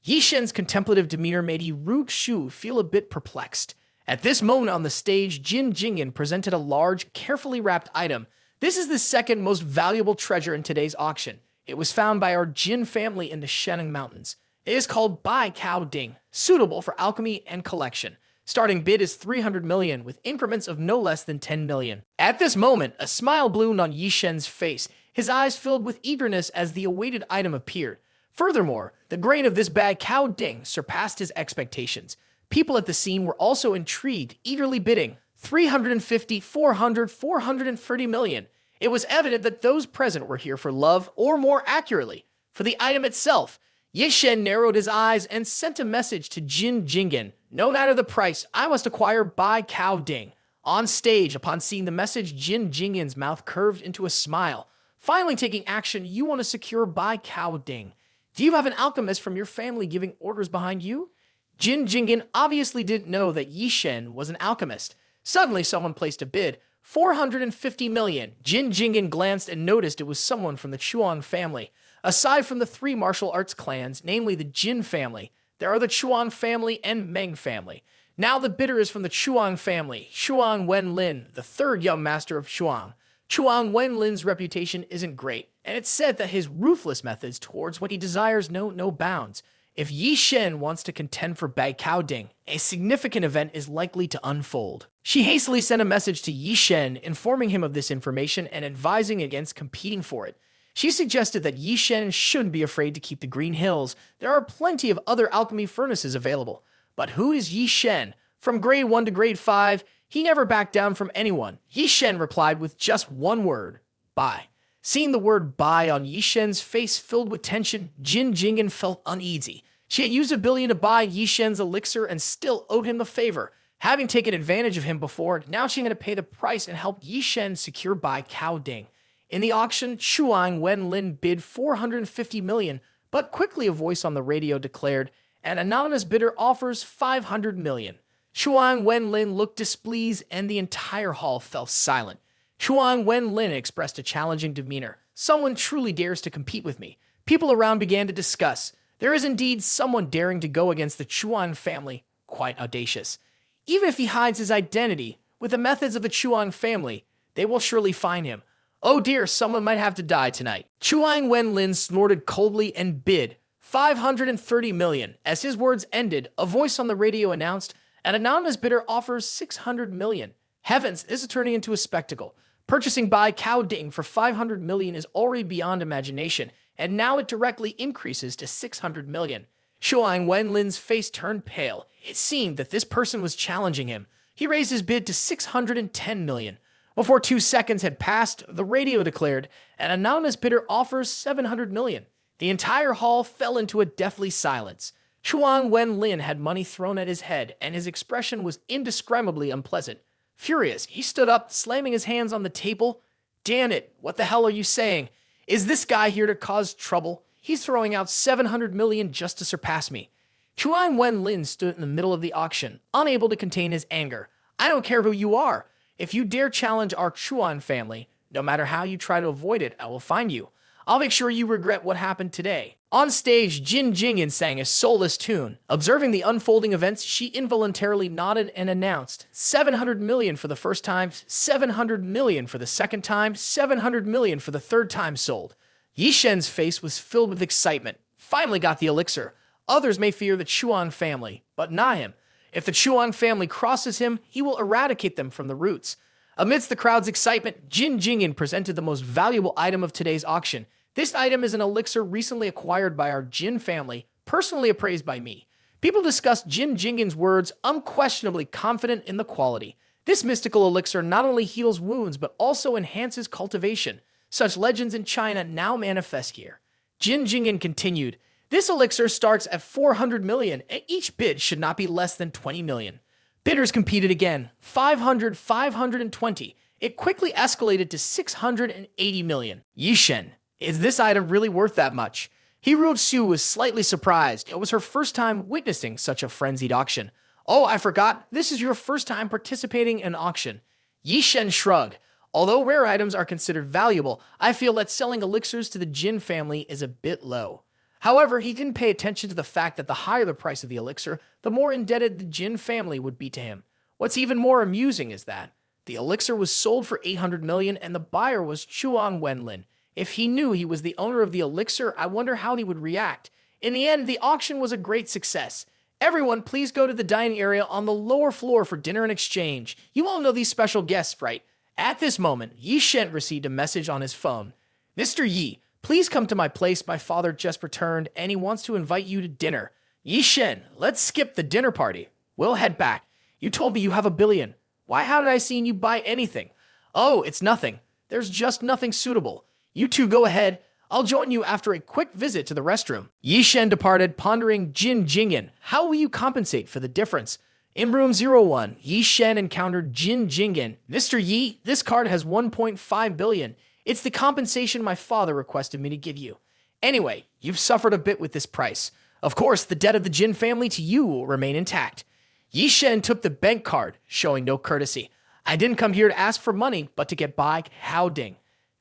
Ye Cheng's contemplative demeanor made Ye Shu feel a bit perplexed. At this moment on the stage, Jin Jingen presented a large, carefully wrapped item. This is the second most valuable treasure in today's auction. It was found by our Jin family in the Sheneng Mountains. It is called Bai Kao Ding, suitable for alchemy and collection. Starting bid is 300 million, with increments of no less than 10 million. At this moment, a smile bloomed on Ye Cheng's face. His eyes filled with eagerness as the awaited item appeared. Furthermore, the grain of this Bai Kao Ding surpassed his expectations. People at the scene were also intrigued, eagerly bidding 350, 400, 430 million. It was evident that those present were here for love, or more accurately, for the item itself. Ye Cheng narrowed his eyes and sent a message to Jin Jingen. "No matter the price, I must acquire Bai Kao Ding." On stage, upon seeing the message, Jin Jingen's mouth curved into a smile. Finally taking action, "You want to secure Bai Kao Ding. Do you have an alchemist from your family giving orders behind you?" Jin Jingen obviously didn't know that Ye Cheng was an alchemist. Suddenly, someone placed a bid. 450 million. Jin Jingen glanced and noticed it was someone from the Chuan family. Aside from the 3 martial arts clans, namely the Jin family, there are the Chuan family and Meng family. Now the bidder is from the Chuan family, Chuan Wenlin, the 3rd young master of Chuan. Chuan Wenlin's reputation isn't great, and it's said that his ruthless methods towards what he desires know no bounds. If Ye Cheng wants to contend for Bai Kao Ding, a significant event is likely to unfold. She hastily sent a message to Ye Cheng, informing him of this information and advising against competing for it. She suggested that Ye Cheng shouldn't be afraid to keep the Green Hills. There are plenty of other alchemy furnaces available. But who is Ye Cheng? From grade 1 to grade 5, He never backed down from anyone. Ye Cheng replied with just one word, "Bye." Seeing the word "bye" on Ye Cheng's face filled with tension, Jin Jingyan felt uneasy. She had used 1 billion to buy Ye Cheng's elixir and still owed him the favor. Having taken advantage of him before, now she had to pay the price and help Ye Cheng secure Bai Cao Ding. In the auction, Chuang Wen-lin bid 450 million, but quickly a voice on the radio declared, an anonymous bidder offers 500 million. Chuang Wen-lin looked displeased and the entire hall fell silent. Chuang Wen-lin expressed a challenging demeanor. Someone truly dares to compete with me. People around began to discuss. There is indeed someone daring to go against the Chuang family. Quite audacious. Even if he hides his identity, with the methods of the Chuang family, they will surely find him. Oh dear, someone might have to die tonight. Chuang Wen-lin snorted coldly and bid 530 million. As his words ended, a voice on the radio announced, an anonymous bidder offers 600 million. Heavens, this is turning into a spectacle. Purchasing Bai Cao Ding for 500 million is already beyond imagination, and now it directly increases to 600 million. Chuang Wen-lin's face turned pale. It seemed that this person was challenging him. He raised his bid to 610 million. Before 2 seconds had passed, the radio declared, an anonymous bidder offers 700 million. The entire hall fell into a deathly silence. Chuang Wen-lin had money thrown at his head, and his expression was indescribably unpleasant. Furious, he stood up, slamming his hands on the table. Damn it, what the hell are you saying? Is this guy here to cause trouble? He's throwing out 700 million just to surpass me. Chuang Wen-lin stood in the middle of the auction, unable to contain his anger. I don't care who you are. If you dare challenge our Chuan family, no matter how you try to avoid it, I will find you. I'll make sure you regret what happened today. On stage, Jin Jingyan sang a soulless tune. Observing the unfolding events, she involuntarily nodded and announced, 700 million for the first time, 700 million for the second time, 700 million for the third time sold. Ye Cheng's face was filled with excitement. Finally got the elixir. Others may fear the Chuan family, but not him. If the Chuan family crosses him, he will eradicate them from the roots. Amidst the crowd's excitement, Jin Jingyan presented the most valuable item of today's auction. This item is an elixir recently acquired by our Jin family, personally appraised by me. People discussed Jin Jingyan's words, unquestionably confident in the quality. This mystical elixir not only heals wounds, but also enhances cultivation. Such legends in China now manifest here. Jin Jingyan continued, this elixir starts at 400 million, and each bid should not be less than 20 million. Bidders competed again, 500, 520. It quickly escalated to 680 million. Ye Cheng, is this item really worth that much? Hero Su was slightly surprised. It was her first time witnessing such a frenzied auction. Oh, I forgot, this is your first time participating in an auction. Ye Cheng shrugged. Although rare items are considered valuable, I feel that selling elixirs to the Jin family is a bit low. However, he didn't pay attention to the fact that the higher the price of the elixir, the more indebted the Jin family would be to him. What's even more amusing is that the elixir was sold for 800 million and the buyer was Chuang Wen-lin. If he knew he was the owner of the elixir, I wonder how he would react. In the end, the auction was a great success. Everyone, please go to the dining area on the lower floor for dinner and exchange. You all know these special guests, right? At this moment, Ye Cheng received a message on his phone. Mr. Yi, please come to my place. My father just returned, and he wants to invite you to dinner. Ye Cheng, let's skip the dinner party. We'll head back. You told me you have 1 billion. Why haven't I seen you buy anything? Oh, it's nothing. There's just nothing suitable. You two go ahead. I'll join you after a quick visit to the restroom. Ye Cheng departed, pondering Jin Jingyan. How will you compensate for the difference? In room 01, Ye Cheng encountered Jin Jingyan. Mr. Yi, this card has 1.5 billion. It's the compensation my father requested me to give you. Anyway, you've suffered a bit with this price. Of course, the debt of the Jin family to you will remain intact. Ye Cheng took the bank card, showing no courtesy. I didn't come here to ask for money, but to get Bai Cao Ding.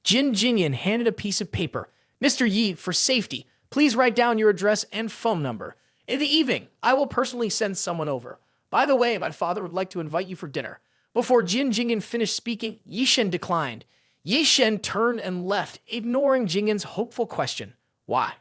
Jin Jingyan handed a piece of paper. Mr. Yi, for safety, please write down your address and phone number. In the evening, I will personally send someone over. By the way, my father would like to invite you for dinner. Before Jin Jingyan finished speaking, Ye Cheng declined. Ye Cheng turned and left, ignoring Jingyan's hopeful question. Why?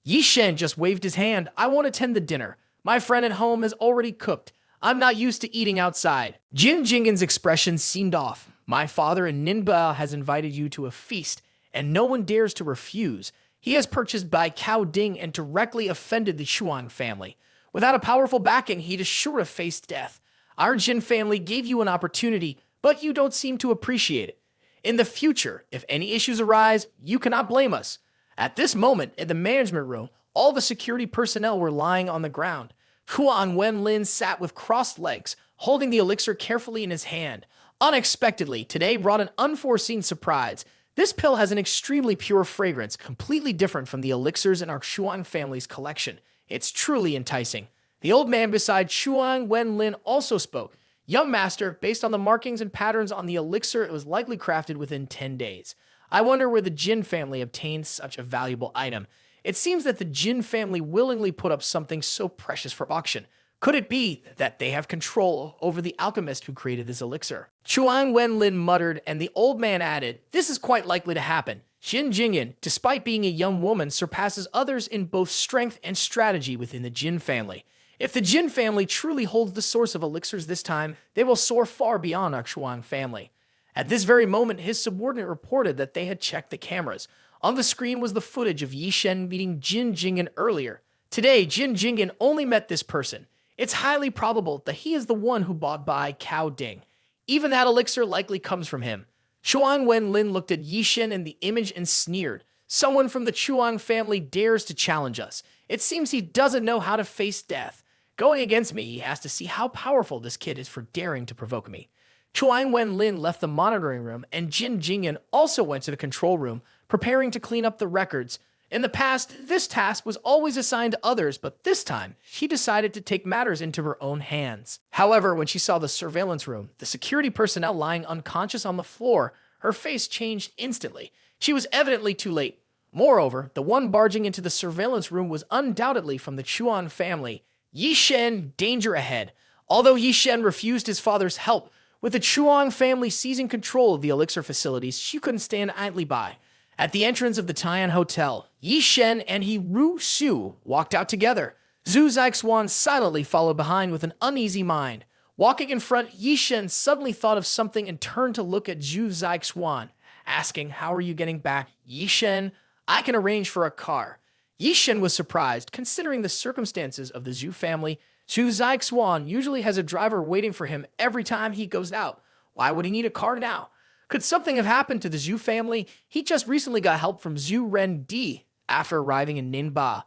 Ye Cheng just waved his hand. I won't attend the dinner. My friend at home has already cooked. I'm not used to eating outside. Jin Jingyan's expression seemed off. My father in Ninba has invited you to a feast, and no one dares to refuse. He has purchased Bai Cao Ding and directly offended the Chuan family. Without a powerful backing, he is sure to face death. Our Jin family gave you an opportunity, but you don't seem to appreciate it. In the future, if any issues arise, you cannot blame us. At this moment, in the management room, all the security personnel were lying on the ground. Huan Wenlin sat with crossed legs, holding the elixir carefully in his hand. Unexpectedly, today brought an unforeseen surprise. This pill has an extremely pure fragrance, completely different from the elixirs in our Shuang family's collection. It's truly enticing. The old man beside Shuang Wenlin also spoke. Young master, based on the markings and patterns on the elixir, it was likely crafted within 10 days. I wonder where the Jin family obtained such a valuable item. It seems that the Jin family willingly put up something so precious for auction. Could it be that they have control over the alchemist who created this elixir? Chuang Wenlin muttered, and the old man added, "This is quite likely to happen. Xin Jingyan, despite being a young woman, surpasses others in both strength and strategy within the Jin family. If the Jin family truly holds the source of elixirs this time, they will soar far beyond our Chuang family." At this very moment, his subordinate reported that they had checked the cameras. On the screen was the footage of Ye Cheng meeting Jin Jingyan earlier. Today, Jin Jingyan only met this person. It's highly probable that he is the one who bought by Cao Ding. Even that elixir likely comes from him. Chuang Wenlin looked at Ye Cheng in the image and sneered. Someone from the Chuang family dares to challenge us. It seems he doesn't know how to face death. Going against me, he has to see how powerful this kid is for daring to provoke me. Chuang Wenlin left the monitoring room, and Jin Jingyan also went to the control room, preparing to clean up the records. In the past, this task was always assigned to others, but this time, she decided to take matters into her own hands. However, when she saw the surveillance room, the security personnel lying unconscious on the floor, her face changed instantly. She was evidently too late. Moreover, the one barging into the surveillance room was undoubtedly from the Chuan family. Ye Cheng, danger ahead. Although Ye Cheng refused his father's help, with the Chuang family seizing control of the elixir facilities, she couldn't stand idly by. At the entrance of the Tian Hotel, Ye Cheng and He Ru Su walked out together. Zhu Zixuan silently followed behind with an uneasy mind. Walking in front, Ye Cheng suddenly thought of something and turned to look at Zhu Zixuan, asking, "How are you getting back?" "Ye Cheng, I can arrange for a car." Ye Cheng was surprised, considering the circumstances of the Zhu family. Zhu Zixuan usually has a driver waiting for him every time he goes out. Why would he need a car now? Could something have happened to the Zhu family? He just recently got help from Zhu Ren Di after arriving in Ninba.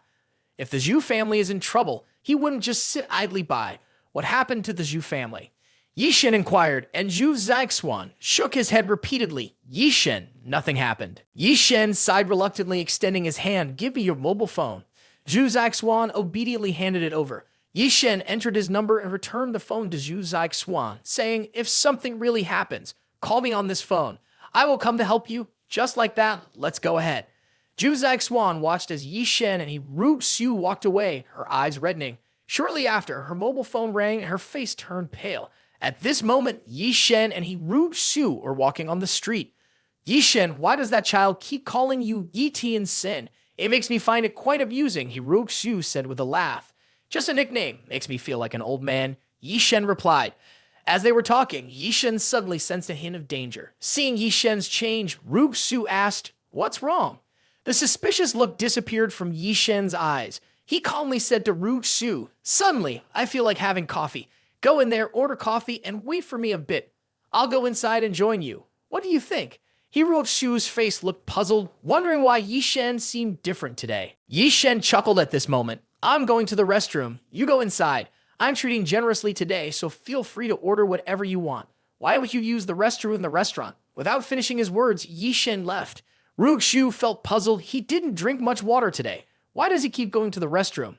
If the Zhu family is in trouble, he wouldn't just sit idly by. What happened to the Zhu family? Ye Cheng inquired, and Zhu Zixuan shook his head repeatedly. Ye Cheng, nothing happened. Ye Cheng sighed reluctantly, extending his hand. "Give me your mobile phone." Zhu Zixuan obediently handed it over. Ye Cheng entered his number and returned the phone to Zhu Zixuan, saying, "If something really happens, call me on this phone. I will come to help you." Just like that, let's go ahead. Zhu Zixuan watched as Ye Cheng and He Ru Su walked away, her eyes reddening. Shortly after, her mobile phone rang and her face turned pale. At this moment, Ye Cheng and He Ru Su were walking on the street. "Ye Cheng, why does that child keep calling you Yi Tian Sin? It makes me find it quite amusing," He Ru Su said with a laugh. "Just a nickname. Makes me feel like an old man," Ye Cheng replied. As they were talking, Ye Cheng suddenly sensed a hint of danger. Seeing Ye Cheng's change, Ru Su asked, "What's wrong?" The suspicious look disappeared from Ye Cheng's eyes. He calmly said to Ru Su, "Suddenly, I feel like having coffee. Go in there, order coffee, and wait for me a bit. I'll go inside and join you. What do you think?" He Ru Su's face looked puzzled, wondering why Ye Cheng seemed different today. Ye Cheng chuckled at this moment. "I'm going to the restroom. You go inside. I'm treating generously today, so feel free to order whatever you want. Why would you use the restroom in the restaurant?" Without finishing his words, Ye Cheng left. Ru Xu felt puzzled. He didn't drink much water today. Why does he keep going to the restroom?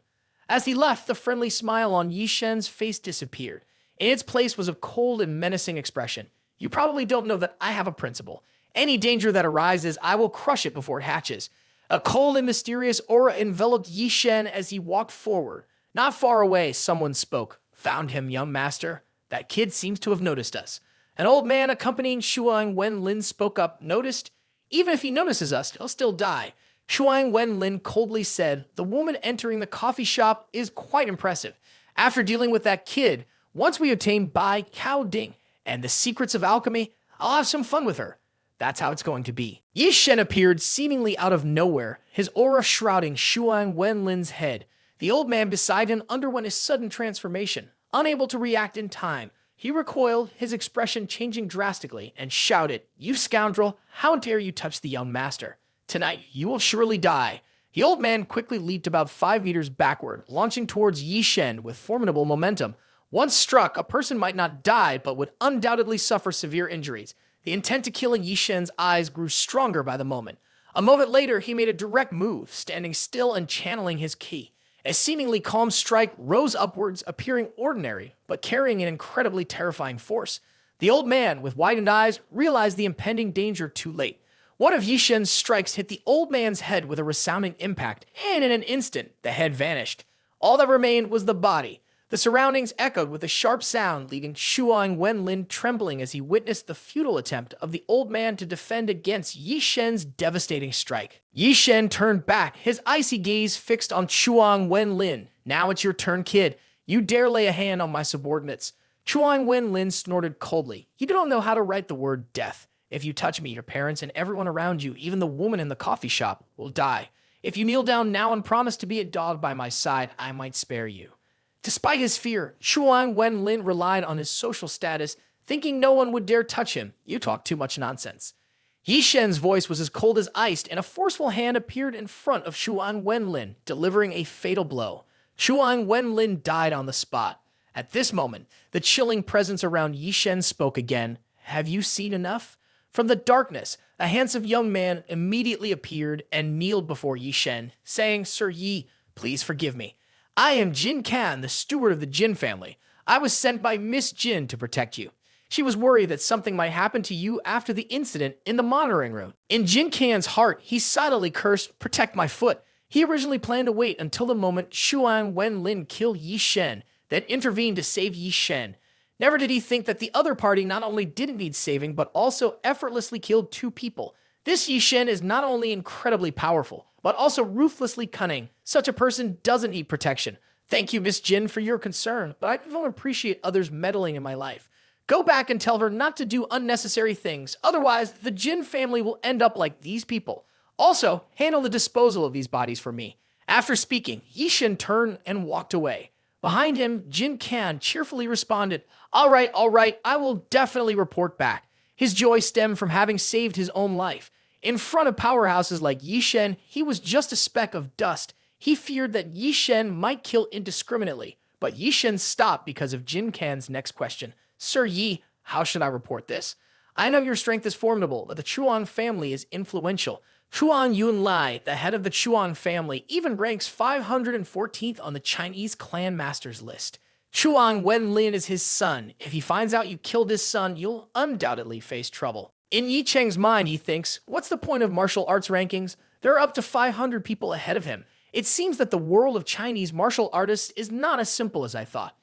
As he left, the friendly smile on Ye Cheng's face disappeared. In its place was a cold and menacing expression. "You probably don't know that I have a principle. Any danger that arises, I will crush it before it hatches." A cold and mysterious aura enveloped Ye Cheng as he walked forward. Not far away, someone spoke. "Found him, young master. That kid seems to have noticed us." An old man accompanying Shuang Wenlin spoke up. "Noticed? Even if he notices us, he'll still die." Shuang Wenlin coldly said, "The woman entering the coffee shop is quite impressive. After dealing with that kid, once we obtain Bai Cao Ding and the secrets of alchemy, I'll have some fun with her. That's how it's going to be." Ye Cheng appeared seemingly out of nowhere, his aura shrouding Shuang Wenlin's head. The old man beside him underwent a sudden transformation. Unable to react in time, He recoiled, his expression changing drastically, and shouted, "You scoundrel, how dare you touch the young master? Tonight you will surely die." The old man quickly leaped about 5 meters backward, launching towards Ye Cheng with formidable momentum. Once struck, a person might not die, but would undoubtedly suffer severe injuries. The intent to kill in Ye Cheng's eyes grew stronger by the moment. A moment later, he made a direct move, standing still and channeling his ki. A seemingly calm strike rose upwards, appearing ordinary, but carrying an incredibly terrifying force. The old man, with widened eyes, realized the impending danger too late. One of Ye Cheng's strikes hit the old man's head with a resounding impact, and in an instant, the head vanished. All that remained was the body. The surroundings echoed with a sharp sound, leaving Shuang Wenlin trembling as he witnessed the futile attempt of the old man to defend against Ye Cheng's devastating strike. Ye Cheng turned back, his icy gaze fixed on Shuang Wenlin. "Now it's your turn, kid. You dare lay a hand on my subordinates." Shuang Wenlin snorted coldly. "You don't know how to write the word death. If you touch me, your parents and everyone around you, even the woman in the coffee shop, will die. If you kneel down now and promise to be a dog by my side, I might spare you." Despite his fear, Shuang Wenlin relied on his social status, thinking no one would dare touch him. "You talk too much nonsense." Ye Cheng's voice was as cold as ice, and a forceful hand appeared in front of Shuang Wenlin, delivering a fatal blow. Shuang Wenlin died on the spot. At this moment, the chilling presence around Ye Cheng spoke again. "Have you seen enough?" From the darkness, a handsome young man immediately appeared and kneeled before Ye Cheng, saying, "Sir Yi, please forgive me. I am Jin Kan, the steward of the Jin family. I was sent by Miss Jin to protect you. She was worried that something might happen to you after the incident in the monitoring room." In Jin Kan's heart, he silently cursed, "Protect my foot." He originally planned to wait until the moment Shuang Wenlin killed Ye Cheng, then intervened to save Ye Cheng. Never did he think that the other party not only didn't need saving, but also effortlessly killed 2 people. This Ye Cheng is not only incredibly powerful, but also ruthlessly cunning. Such a person doesn't need protection. Thank you, Miss Jin, for your concern, but I don't appreciate others meddling in my life. Go back and tell her not to do unnecessary things, otherwise the Jin family will end up like these people. Also, handle the disposal of these bodies for me. After speaking, Ye Cheng turned and walked away. Behind him, Jin Kan cheerfully responded, all right, I will definitely report back." His joy stemmed from having saved his own life. In front of powerhouses like Ye Cheng, he was just a speck of dust. He feared that Ye Cheng might kill indiscriminately, but Ye Cheng stopped because of Jin Kan's next question. "Sir Yi, how should I report this? I know your strength is formidable, but the Chuan family is influential. Chuan Yunlai, the head of the Chuan family, even ranks 514th on the Chinese clan masters list. Chuan Wenlin is his son. If he finds out you killed his son, you'll undoubtedly face trouble." In Ye Cheng's mind, he thinks, what's the point of martial arts rankings? There are up to 500 people ahead of him. It seems that the world of Chinese martial artists is not as simple as I thought.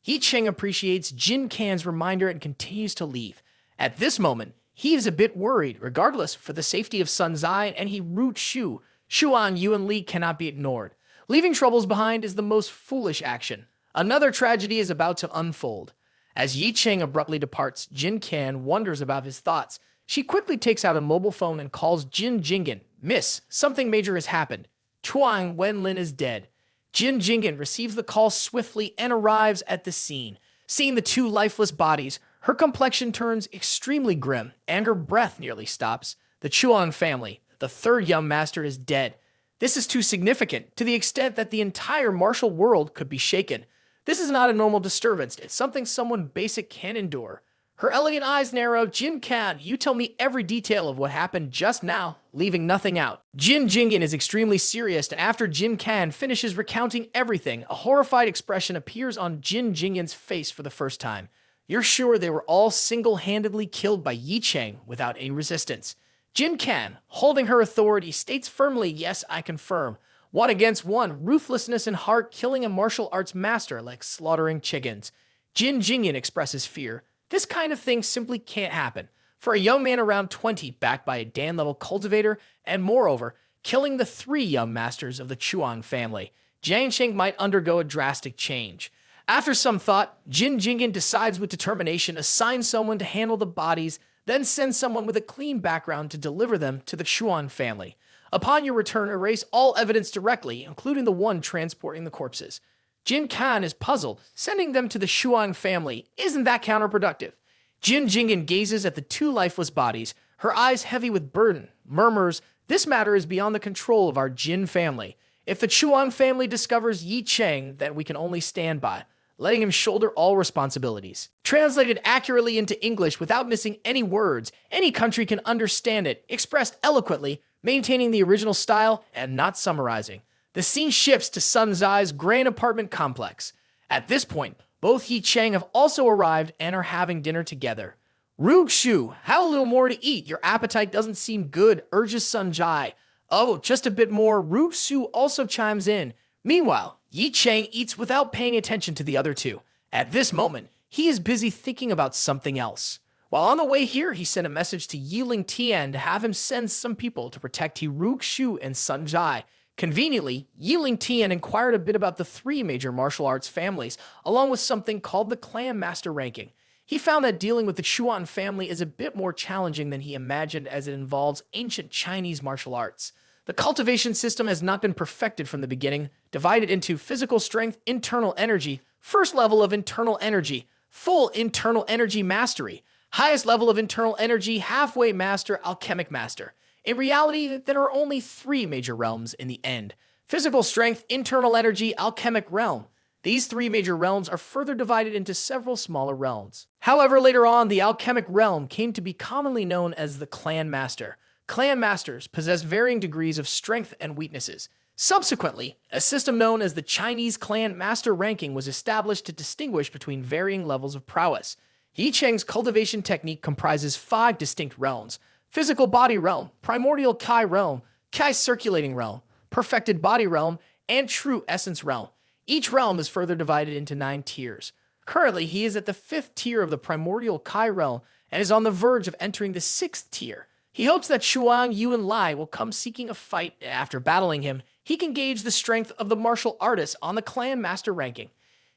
Ye Cheng appreciates Jin Kan's reminder and continues to leave. At this moment, he is a bit worried, regardless, for the safety of Sun Zai and he Root Shu. Shuan Yuan Li cannot be ignored. Leaving troubles behind is the most foolish action. Another tragedy is about to unfold. As Ye Cheng abruptly departs, Jin Kan wonders about his thoughts. She quickly takes out a mobile phone and calls Jin Jingen. "Miss, something major has happened. Chuang Wenlin is dead." Jin Jingen receives the call swiftly and arrives at the scene. Seeing the 2 lifeless bodies, her complexion turns extremely grim, and her breath nearly stops. The Chuan family, the 3rd young master, is dead. This is too significant, to the extent that the entire martial world could be shaken. This is not a normal disturbance, it's something someone basic can endure. Her elegant eyes narrow. "Jin Kan, you tell me every detail of what happened just now, leaving nothing out." Jin Jingen is extremely serious, and after Jin Kan finishes recounting everything, a horrified expression appears on Jin Jingen's face for the first time. "You're sure they were all single-handedly killed by Ye Cheng without any resistance?" Jin Kan, holding her authority, states firmly, "Yes, I confirm. 1 against 1, ruthlessness in heart, killing a martial arts master like slaughtering chickens." Jin Jingen expresses fear. This kind of thing simply can't happen. For a young man around 20, backed by a Dan-level cultivator, and moreover, killing the 3 young masters of the Chuan family, Jiangsheng might undergo a drastic change. After some thought, Jin Jingen decides with determination, assign someone to handle the bodies, then send someone with a clean background to deliver them to the Chuan family. Upon your return, erase all evidence directly, including the one transporting the corpses. Jin Kan is puzzled, sending them to the Shuang family. Isn't that counterproductive? Jin Jingen gazes at the two lifeless bodies, her eyes heavy with burden, murmurs, "This matter is beyond the control of our Jin family. If the Shuang family discovers Ye Cheng, then we can only stand by, letting him shoulder all responsibilities." Translated accurately into English without missing any words, any country can understand it, expressed eloquently, maintaining the original style and not summarizing. The scene shifts to Sun Zai's grand apartment complex. At this point, both Ye Cheng have also arrived and are having dinner together. "Rug Shu, have a little more to eat. Your appetite doesn't seem good," urges Sun Zai. "Oh, just a bit more." Rug Shu also chimes in. Meanwhile, Ye Cheng eats without paying attention to the other two. At this moment, he is busy thinking about something else. While on the way here, he sent a message to Yiling Tian to have him send some people to protect Rug Shu and Sun Zai. Conveniently, Yiling Tian inquired a bit about the three major martial arts families, along with something called the Clan Master Ranking. He found that dealing with the Chuan family is a bit more challenging than he imagined, as it involves ancient Chinese martial arts. The cultivation system has not been perfected from the beginning, divided into physical strength, internal energy, first level of internal energy, full internal energy mastery, highest level of internal energy, halfway master, alchemic master. In reality, there are only three major realms in the end: physical strength, internal energy, alchemic realm. These three major realms are further divided into several smaller realms. However, later on, the alchemic realm came to be commonly known as the Clan Master. Clan Masters possess varying degrees of strength and weaknesses. Subsequently, a system known as the Chinese Clan Master Ranking was established to distinguish between varying levels of prowess. Ye Cheng's cultivation technique comprises 5 distinct realms: physical body realm, primordial Kai realm, Kai circulating realm, perfected body realm, and true essence realm. Each realm is further divided into 9 tiers. Currently, he is at the 5th tier of the primordial Kai realm and is on the verge of entering the 6th tier. He hopes that Shuang Yuan Lai will come seeking a fight. After battling him, he can gauge the strength of the martial artist on the Clan Master Ranking.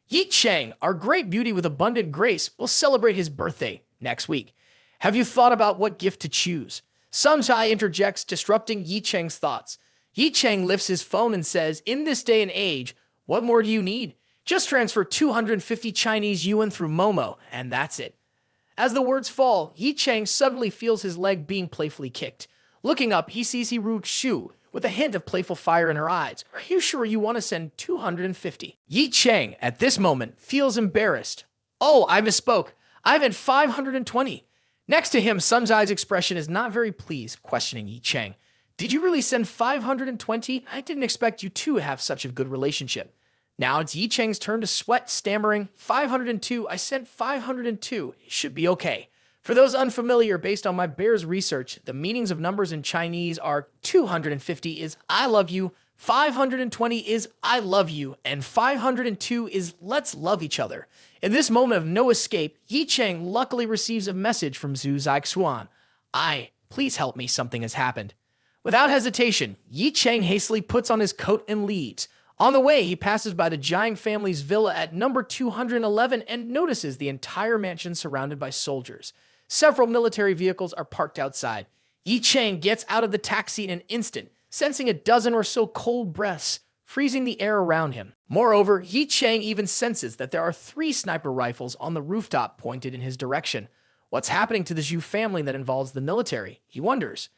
Ye Cheng, our great beauty with abundant grace, will celebrate his birthday next week. Have you thought about what gift to choose? Sun Zai interjects, disrupting Ye Cheng's thoughts. Ye Cheng lifts his phone and says, "In this day and age, what more do you need? Just transfer 250 Chinese yuan through Momo, and that's it." As the words fall, Ye Cheng suddenly feels his leg being playfully kicked. Looking up, he sees Rug Shu, with a hint of playful fire in her eyes. "Are you sure you want to send 250? Ye Cheng, at this moment, feels embarrassed. "Oh, I misspoke. I meant 520. Next to him, Sun Zai's expression is not very pleased, questioning Ye Cheng. "Did you really send 520? I didn't expect you two to have such a good relationship." Now it's Ye Cheng's turn to sweat, stammering, 502, "I sent 502. It should be okay." For those unfamiliar, based on my bear's research, the meanings of numbers in Chinese are 250 is "I love you," 520 is "I love you," and 502 is "let's love each other." In this moment of no escape, Ye Cheng luckily receives a message from Zhu Zixuan. Please help me, something has happened." Without hesitation, Ye Cheng hastily puts on his coat and leaves. On the way, he passes by the Jiang family's villa at number 211 and notices the entire mansion surrounded by soldiers. Several military vehicles are parked outside. Ye Cheng gets out of the taxi in an instant, sensing a dozen or so cold breaths, freezing the air around him. Moreover, Ye Cheng even senses that there are 3 sniper rifles on the rooftop pointed in his direction. What's happening to the Zhu family that involves the military? He wonders.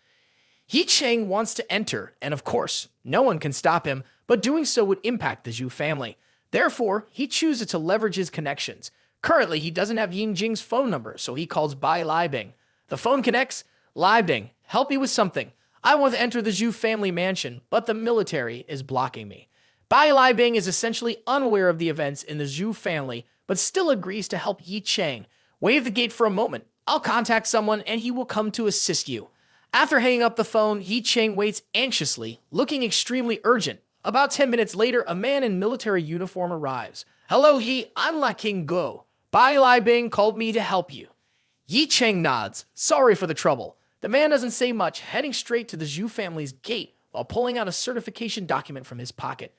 Ye Cheng wants to enter, and of course, no one can stop him, but doing so would impact the Zhu family. Therefore, he chooses to leverage his connections. Currently, he doesn't have Ying Jing's phone number, so he calls Bai Liebing. The phone connects. "Liebing, help me with something. I want to enter the Zhu family mansion, but the military is blocking me." Bai Liebing is essentially unaware of the events in the Zhu family, but still agrees to help Ye Cheng. "Wave the gate for a moment. I'll contact someone and he will come to assist you." After hanging up the phone, Ye Cheng waits anxiously, looking extremely urgent. About 10 minutes later, a man in military uniform arrives. "Hello, Ye, I'm La King Go. Bai Liebing called me to help you." Ye Cheng nods. "Sorry for the trouble." The man doesn't say much, heading straight to the Zhu family's gate while pulling out a certification document from his pocket.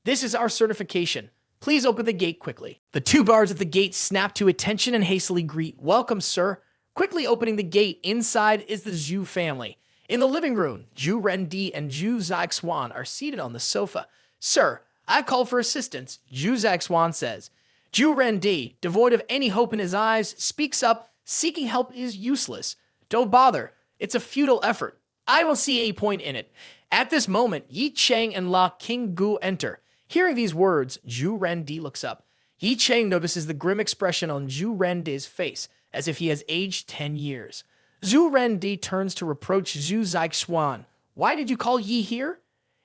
"This is our certification. Please open the gate quickly." The 2 guards at the gate snap to attention and hastily greet, "Welcome, sir." Quickly opening the gate, inside is the Zhu family. In the living room, Zhu Rendi and Zhu Zixuan are seated on the sofa. "Sir, I call for assistance, Zhu Zixuan says. Zhu Rendi, devoid of any hope in his eyes, speaks up, seeking help is useless. Don't bother. It's a futile effort. I don't see any point in it. At this moment, Ye Cheng and La Qinggu enter. Hearing these words, Zhu Rendi looks up. Ye Cheng notices the grim expression on Zhu Rendi's face, as if he has aged 10 years. Zhu Rendi turns to reproach Zhu Zixuan. Why did you call Yi here?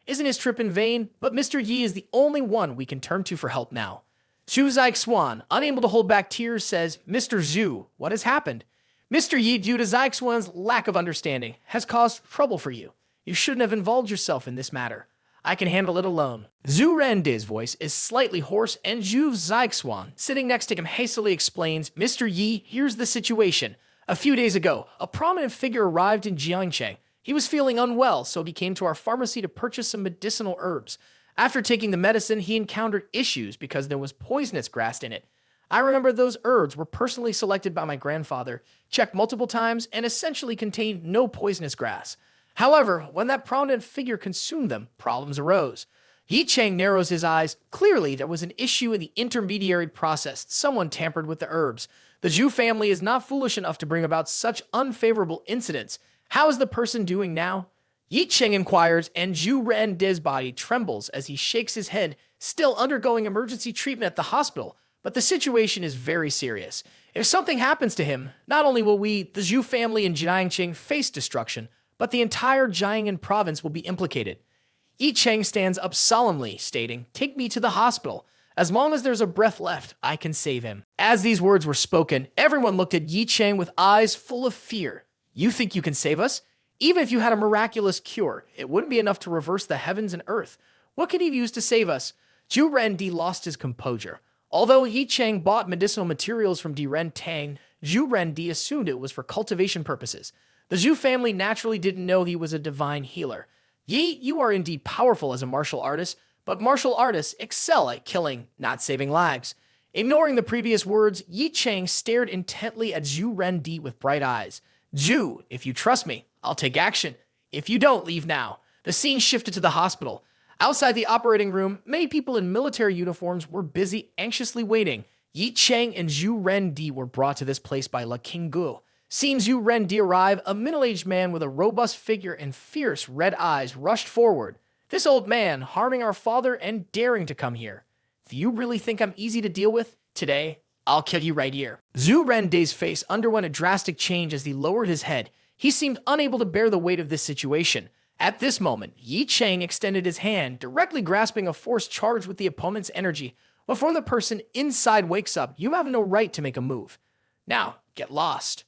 Isn't his trip in vain? But Mr. Yi is the only one we can turn to for help now. Zhu Zixuan, unable to hold back tears, says, Mr. Zhu, what has happened? Mr. Yi, due to Zixuan's lack of understanding, has caused trouble for you. You shouldn't have involved yourself in this matter. I can handle it alone. Zhu Rendi's voice is slightly hoarse, and Zhu Zixuan, sitting next to him, hastily explains, Mr. Yi, here's the situation. A few days ago, a prominent figure arrived in Jiangcheng. He was feeling unwell, so he came to our pharmacy to purchase some medicinal herbs. After taking the medicine, he encountered issues because there was poisonous grass in it. I remember those herbs were personally selected by my grandfather, checked multiple times, and essentially contained no poisonous grass. However, when that prominent figure consumed them, problems arose. Ye Cheng narrows his eyes. Clearly, there was an issue in the intermediary process. Someone tampered with the herbs. The Zhu family is not foolish enough to bring about such unfavorable incidents. How is the person doing now? Ye Cheng inquires, and Zhu Rendi's body trembles as he shakes his head, still undergoing emergency treatment at the hospital. But the situation is very serious. If something happens to him, not only will we, the Zhu family in Jiangcheng, face destruction, but the entire Jiangnan province will be implicated. Ye Cheng stands up solemnly, stating, Take me to the hospital. As long as there's a breath left, I can save him. As these words were spoken, everyone looked at Ye Cheng with eyes full of fear. You think you can save us? Even if you had a miraculous cure, it wouldn't be enough to reverse the heavens and earth. What could he use to save us? Zhu Rendi lost his composure. Although Ye Cheng bought medicinal materials from Diren Tang, Zhu Rendi assumed it was for cultivation purposes. The Zhu family naturally didn't know he was a divine healer. Ye, you are indeed powerful as a martial artist, but martial artists excel at killing, not saving lives. Ignoring the previous words, Ye Cheng stared intently at Zhu Rendi with bright eyes. Zhu, if you trust me, I'll take action. If you don't, leave now. The scene shifted to the hospital. Outside the operating room, many people in military uniforms were busy, anxiously waiting. Ye Cheng and Zhu Rendi were brought to this place by La Qinggu. Seeing Zhu Rendi arrive, a middle-aged man with a robust figure and fierce red eyes rushed forward. This old man, harming our father and daring to come here. Do you really think I'm easy to deal with? Today, I'll kill you right here. Zhu Rendi's face underwent a drastic change as he lowered his head. He seemed unable to bear the weight of this situation. At this moment, Ye Cheng extended his hand, directly grasping a force charged with the opponent's energy. Before the person inside wakes up, you have no right to make a move. Now, get lost.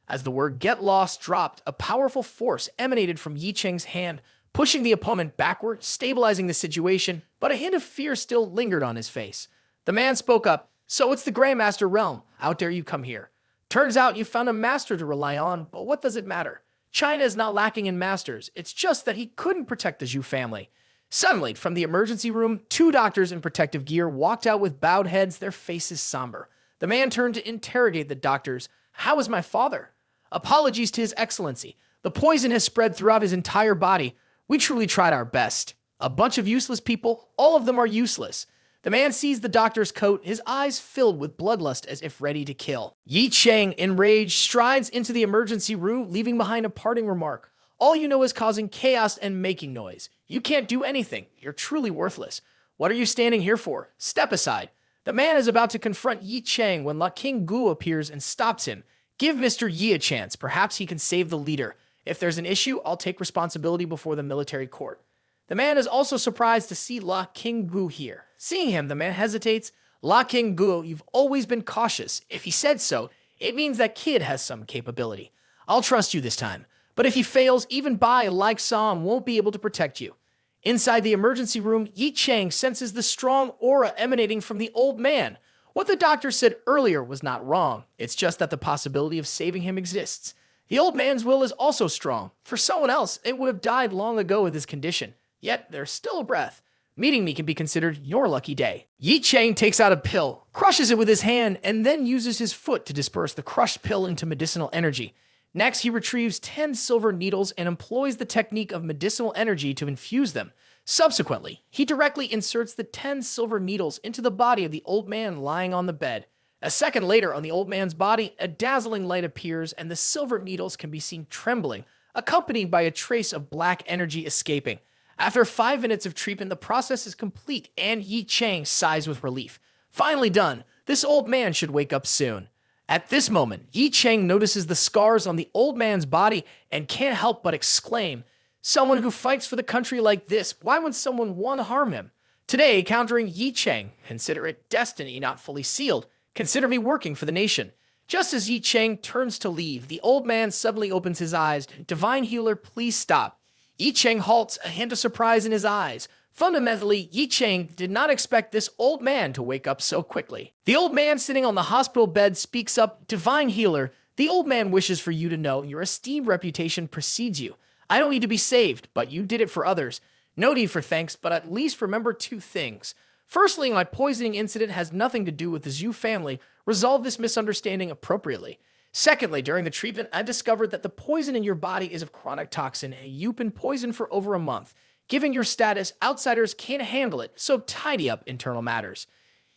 As the word get lost dropped, a powerful force emanated from Ye Cheng's hand, pushing the opponent backward, stabilizing the situation, but a hint of fear still lingered on his face. The man spoke up, So it's the Grandmaster realm. How dare you come here? Turns out you found a master to rely on, but what does it matter? China is not lacking in masters. It's just that he couldn't protect the Zhu family. Suddenly, from the emergency room, 2 doctors in protective gear walked out with bowed heads, their faces somber. The man turned to interrogate the doctors. How is my father? Apologies to his excellency. The poison has spread throughout his entire body. We truly tried our best. A bunch of useless people, all of them are useless. The man seized the doctor's coat, his eyes filled with bloodlust as if ready to kill. Ye Cheng, enraged, strides into the emergency room, leaving behind a parting remark. All you know is causing chaos and making noise. You can't do anything. You're truly worthless. What are you standing here for? Step aside. The man is about to confront Ye Cheng when La Qinggu appears and stops him. Give Mr. Yi a chance. Perhaps he can save the leader. If there's an issue, I'll take responsibility before the military court. The man is also surprised to see La Qinggu here. Seeing him, the man hesitates. La Qinggu, you've always been cautious. If he said so, it means that kid has some capability. I'll trust you this time. But if he fails, even Bai like Sam won't be able to protect you. Inside the emergency room, Ye Cheng senses the strong aura emanating from the old man. What the doctor said earlier was not wrong. It's just that the possibility of saving him exists. The old man's will is also strong. For someone else, it would have died long ago with his condition. Yet, there's still a breath. Meeting me can be considered your lucky day. Ye Cheng takes out a pill, crushes it with his hand, and then uses his foot to disperse the crushed pill into medicinal energy. Next, he retrieves 10 silver needles and employs the technique of medicinal energy to infuse them. Subsequently, he directly inserts the 10 silver needles into the body of the old man lying on the bed. A second later, on the old man's body, a dazzling light appears and the silver needles can be seen trembling, accompanied by a trace of black energy escaping. After 5 minutes of treatment, the process is complete and Ye Cheng sighs with relief. Finally done, this old man should wake up soon. At this moment, Ye Cheng notices the scars on the old man's body and can't help but exclaim, "Someone who fights for the country like this, why would someone want to harm him?" Today, countering Ye Cheng, consider it destiny not fully sealed. Consider me working for the nation. Just as Ye Cheng turns to leave, the old man suddenly opens his eyes. "Divine healer, please stop." Ye Cheng halts, a hint of surprise in his eyes. Fundamentally, Ye Cheng did not expect this old man to wake up so quickly. The old man sitting on the hospital bed speaks up, "Divine healer, the old man wishes for you to know your esteemed reputation precedes you. I don't need to be saved, but you did it for others. No need for thanks, but at least remember 2 things. Firstly, my poisoning incident has nothing to do with the Zhu family. Resolve this misunderstanding appropriately. Secondly, during the treatment, I discovered that the poison in your body is of chronic toxin, and you've been poisoned for over a month. Given your status, outsiders can't handle it, so tidy up internal matters."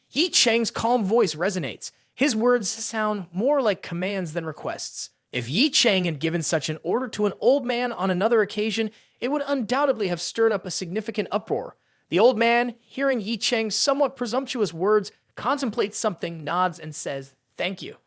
Ye Cheng's calm voice resonates. His words sound more like commands than requests. If Ye Cheng had given such an order to an old man on another occasion, it would undoubtedly have stirred up a significant uproar. The old man, hearing Ye Cheng's somewhat presumptuous words, contemplates something, nods, and says, "Thank you."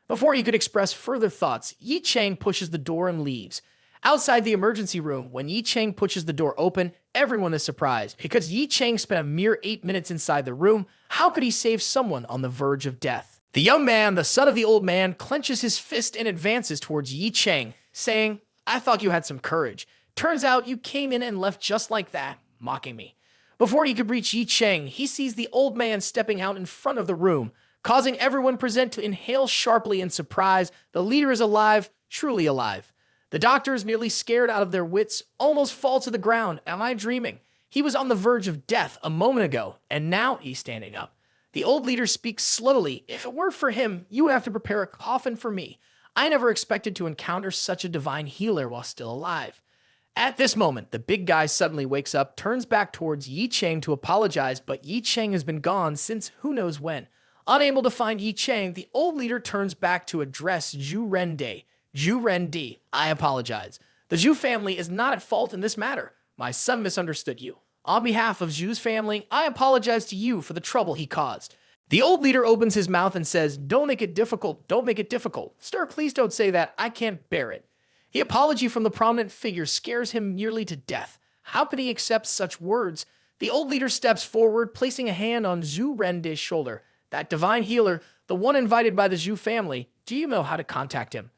Before he could express further thoughts, Ye Cheng pushes the door and leaves. Outside the emergency room, when Ye Cheng pushes the door open, everyone is surprised. Because Ye Cheng spent a mere 8 minutes inside the room, how could he save someone on the verge of death? The young man, the son of the old man, clenches his fist and advances towards Ye Cheng, saying, "I thought you had some courage. Turns out you came in and left just like that, mocking me." Before he could reach Ye Cheng, he sees the old man stepping out in front of the room, causing everyone present to inhale sharply in surprise. The leader is alive, truly alive. The doctors, nearly scared out of their wits, almost fall to the ground. Am I dreaming? He was on the verge of death a moment ago, and now he's standing up. The old leader speaks slowly. "If it weren't for him, you would have to prepare a coffin for me. I never expected to encounter such a divine healer while still alive." At this moment, the big guy suddenly wakes up, turns back towards Ye Cheng to apologize, but Ye Cheng has been gone since who knows when. Unable to find Ye Cheng, the old leader turns back to address Zhu Rende. "Zhu Rende, I apologize. The Zhu family is not at fault in this matter. My son misunderstood you. On behalf of Zhu's family, I apologize to you for the trouble he caused." The old leader opens his mouth and says, "Don't make it difficult. Don't make it difficult. Sir, please don't say that. I can't bear it." The apology from the prominent figure scares him nearly to death. How could he accept such words? The old leader steps forward, placing a hand on Zhu Rende's shoulder. "That divine healer, the one invited by the Zhu family, do you know how to contact him?"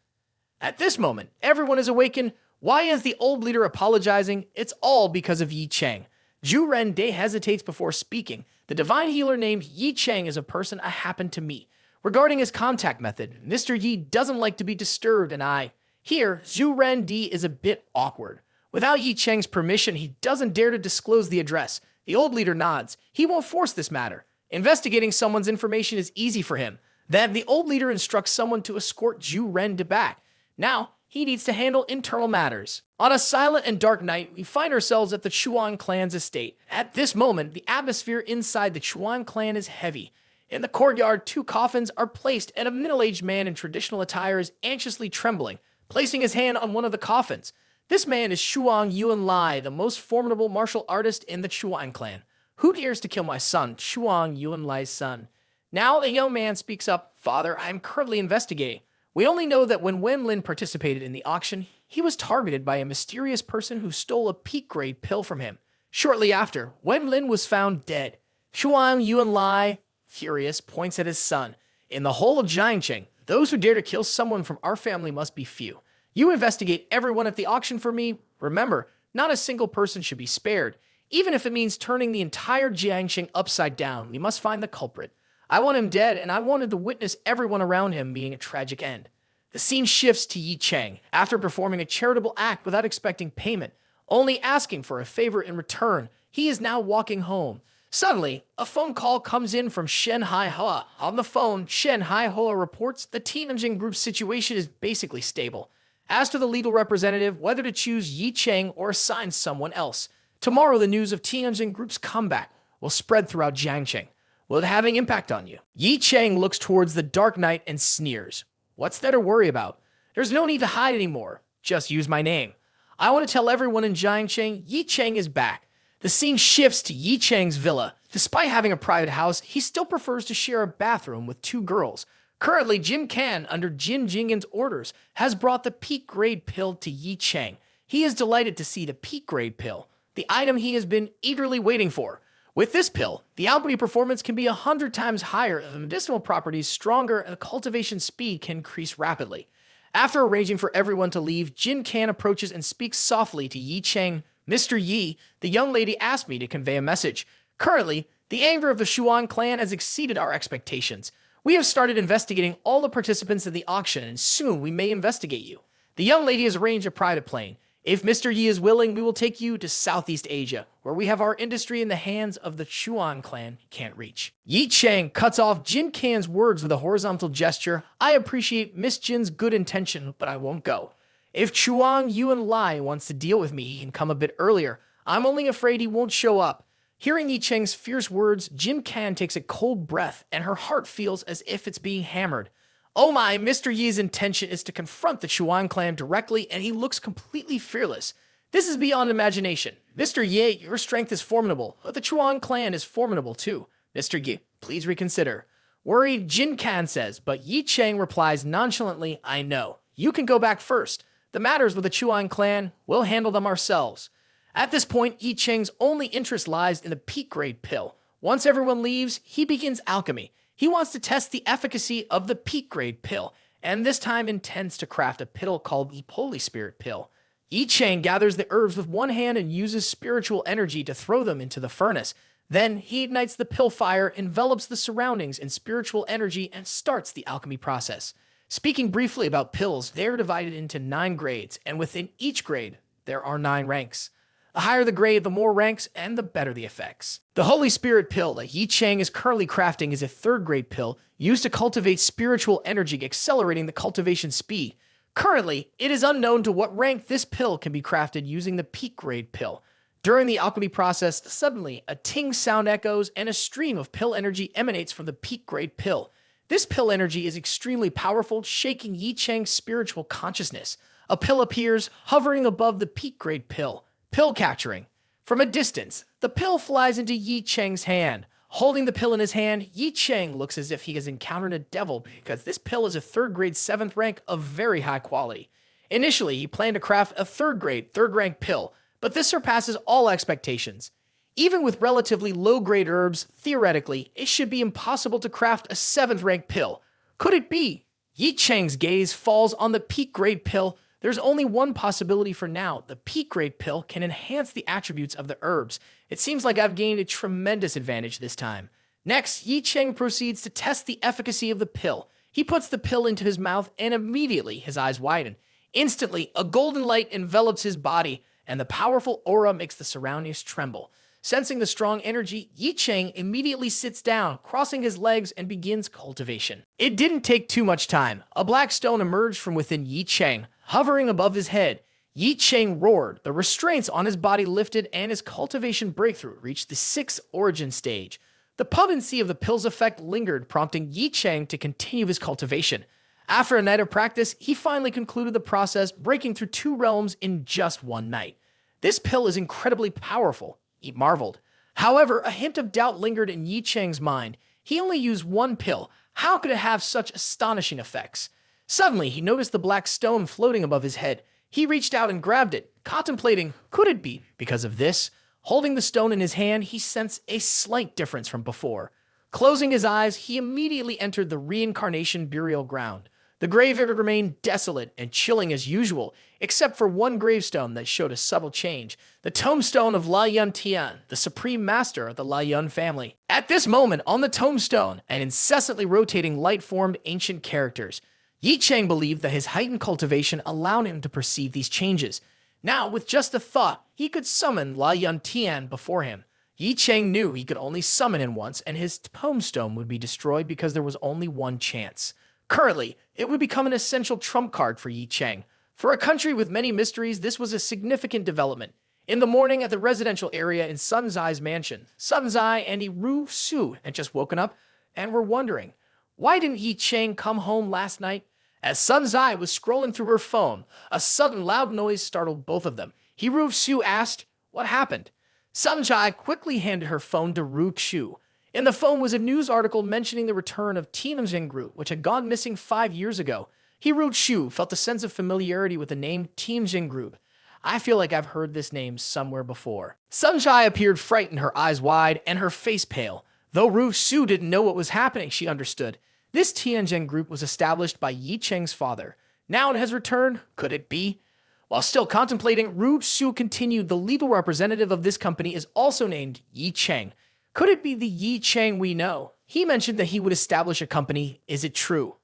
At this moment, everyone is awakened. Why is the old leader apologizing? It's all because of Ye Cheng. Zhu Rende hesitates before speaking. "The divine healer named Ye Cheng is a person I happen to meet. Regarding his contact method, Mr. Yi doesn't like to be disturbed, and I..." Here, Zhu Rende is a bit awkward. Without Ye Cheng's permission, he doesn't dare to disclose the address. The old leader nods. He won't force this matter. Investigating someone's information is easy for him. Then the old leader instructs someone to escort Zhu Rende back. Now, he needs to handle internal matters. On a silent and dark night, we find ourselves at the Chuan clan's estate. At this moment, the atmosphere inside the Chuan clan is heavy. In the courtyard, 2 coffins are placed, and a middle-aged man in traditional attire is anxiously trembling, placing his hand on one of the coffins. This man is Shuang Yuanlai, the most formidable martial artist in the Chuan clan. "Who dares to kill my son, Shuang Yuanlai's son?" Now the young man speaks up. "Father, I am currently investigating. We only know that when Wen Lin participated in the auction, he was targeted by a mysterious person who stole a peak-grade pill from him. Shortly after, Wen Lin was found dead." Shuang Yuanlai, furious, points at his son. "In the whole of Jiangcheng, those who dare to kill someone from our family must be few. You investigate everyone at the auction for me. Remember, not a single person should be spared. Even if it means turning the entire Jiangcheng upside down, we must find the culprit. I want him dead, and I wanted to witness everyone around him being a tragic end." The scene shifts to Ye Cheng. After performing a charitable act without expecting payment, only asking for a favor in return, he is now walking home. Suddenly, a phone call comes in from Shen Haihua. On the phone, Shen Haihua reports the Tianjin Group's situation is basically stable. As to the legal representative, whether to choose Ye Cheng or assign someone else. Tomorrow, the news of Tianjin Group's comeback will spread throughout Jiangcheng. Will it have an impact on you? Ye Cheng looks towards the dark night and sneers. What's there to worry about? There's no need to hide anymore. Just use my name. I want to tell everyone in Jiangcheng, Ye Cheng is back. The scene shifts to Ye Cheng's villa. Despite having a private house, he still prefers to share a bathroom with two girls. Currently, Jin Kan, under Jin Jingen's orders, has brought the peak-grade pill to Ye Cheng. He is delighted to see the peak-grade pill, the item he has been eagerly waiting for. With this pill, the alchemy performance can be 100 times higher, the medicinal properties stronger, and the cultivation speed can increase rapidly. After arranging for everyone to leave, Jin Kan approaches and speaks softly to Ye Cheng. Mr. Yi, the young lady asked me to convey a message. Currently, the anger of the Xuan clan has exceeded our expectations. We have started investigating all the participants in the auction, and soon we may investigate you. The young lady has arranged a private plane. If Mr. Yi is willing, we will take you to Southeast Asia, where we have our industry in the hands of the Xuan clan can't reach. Ye Cheng cuts off Jin Kan's words with a horizontal gesture. I appreciate Miss Jin's good intention, but I won't go. If Chuang Yuan Lai wants to deal with me, he can come a bit earlier. I'm only afraid he won't show up. Hearing Ye Cheng's fierce words, Jin Kan takes a cold breath, and her heart feels as if it's being hammered. Oh my, Mr. Yi's intention is to confront the Chuan clan directly, and he looks completely fearless. This is beyond imagination. Mr. Ye, your strength is formidable, but the Chuan clan is formidable too. Mr. Ye, please reconsider. Worried, Jin Kan says, but Ye Cheng replies nonchalantly, I know. You can go back first. The matters with the Chuan clan, we'll handle them ourselves. At this point, Ye Cheng's only interest lies in the peak-grade pill. Once everyone leaves, he begins alchemy. He wants to test the efficacy of the peak-grade pill, and this time intends to craft a pill called the Holy Spirit pill. Ye Cheng gathers the herbs with one hand and uses spiritual energy to throw them into the furnace. Then he ignites the pill fire, envelops the surroundings in spiritual energy, and starts the alchemy process. Speaking briefly about pills, they are divided into 9 grades, and within each grade, there are 9 ranks. The higher the grade, the more ranks, and the better the effects. The Holy Spirit pill that Ye Cheng is currently crafting is a 3rd grade pill used to cultivate spiritual energy, accelerating the cultivation speed. Currently, it is unknown to what rank this pill can be crafted using the peak grade pill. During the alchemy process, suddenly a ting sound echoes and a stream of pill energy emanates from the peak grade pill. This pill energy is extremely powerful, shaking Ye Cheng's spiritual consciousness. A pill appears, hovering above the peak grade pill. Pill capturing. From a distance, the pill flies into Ye Cheng's hand. Holding the pill in his hand, Ye Cheng looks as if he has encountered a devil because this pill is a 3rd grade 7th rank of very high quality. Initially, he planned to craft a 3rd grade 3rd rank pill, but this surpasses all expectations. Even with relatively low grade herbs, theoretically, it should be impossible to craft a 7th rank pill. Could it be? Ye Cheng's gaze falls on the peak grade pill. There's only one possibility for now. The peak grade pill can enhance the attributes of the herbs. It seems like I've gained a tremendous advantage this time. Next, Ye Cheng proceeds to test the efficacy of the pill. He puts the pill into his mouth and immediately his eyes widen. Instantly, a golden light envelops his body and the powerful aura makes the surroundings tremble. Sensing the strong energy, Ye Cheng immediately sits down, crossing his legs and begins cultivation. It didn't take too much time. A black stone emerged from within Ye Cheng. Hovering above his head, Ye Cheng roared. The restraints on his body lifted and his cultivation breakthrough reached the 6th origin stage. The potency of the pill's effect lingered, prompting Ye Cheng to continue his cultivation. After a night of practice, he finally concluded the process, breaking through 2 realms in just one night. This pill is incredibly powerful, he marveled. However, a hint of doubt lingered in Ye Cheng's mind. He only used 1 pill. How could it have such astonishing effects? Suddenly, he noticed the black stone floating above his head. He reached out and grabbed it, contemplating, could it be because of this? Holding the stone in his hand, he sensed a slight difference from before. Closing his eyes, he immediately entered the reincarnation burial ground. The graveyard remained desolate and chilling as usual, except for one gravestone that showed a subtle change, the tombstone of La Yun Tian, the supreme master of the La Yun family. At this moment, on the tombstone, an incessantly rotating light formed ancient characters. Ye Cheng believed that his heightened cultivation allowed him to perceive these changes. Now, with just a thought, he could summon La Yun Tian before him. Ye Cheng knew he could only summon him once, and his tombstone would be destroyed because there was only one chance. Currently, it would become an essential trump card for Ye Cheng. For a country with many mysteries, this was a significant development. In the morning at the residential area in Sun Zai's mansion, Sun Zai and Ru Su had just woken up and were wondering, why didn't Ye Cheng come home last night? As Sun Zai was scrolling through her phone, a sudden loud noise startled both of them. Ru Su asked, "What happened?" Sun Zai quickly handed her phone to Ru Su. In the phone was a news article mentioning the return of Tianjin Group, which had gone missing 5 years ago. Ru Su felt a sense of familiarity with the name Tianjin Group. I feel like I've heard this name somewhere before. Sun Zai appeared frightened, her eyes wide and her face pale. Though Ru Su didn't know what was happening, she understood. This Tianjin Group was established by Ye Cheng's father. Now it has returned. Could it be? While still contemplating, Ru Su continued, the legal representative of this company is also named Ye Cheng. Could it be the Ye Cheng we know? He mentioned that he would establish a company. Is it true?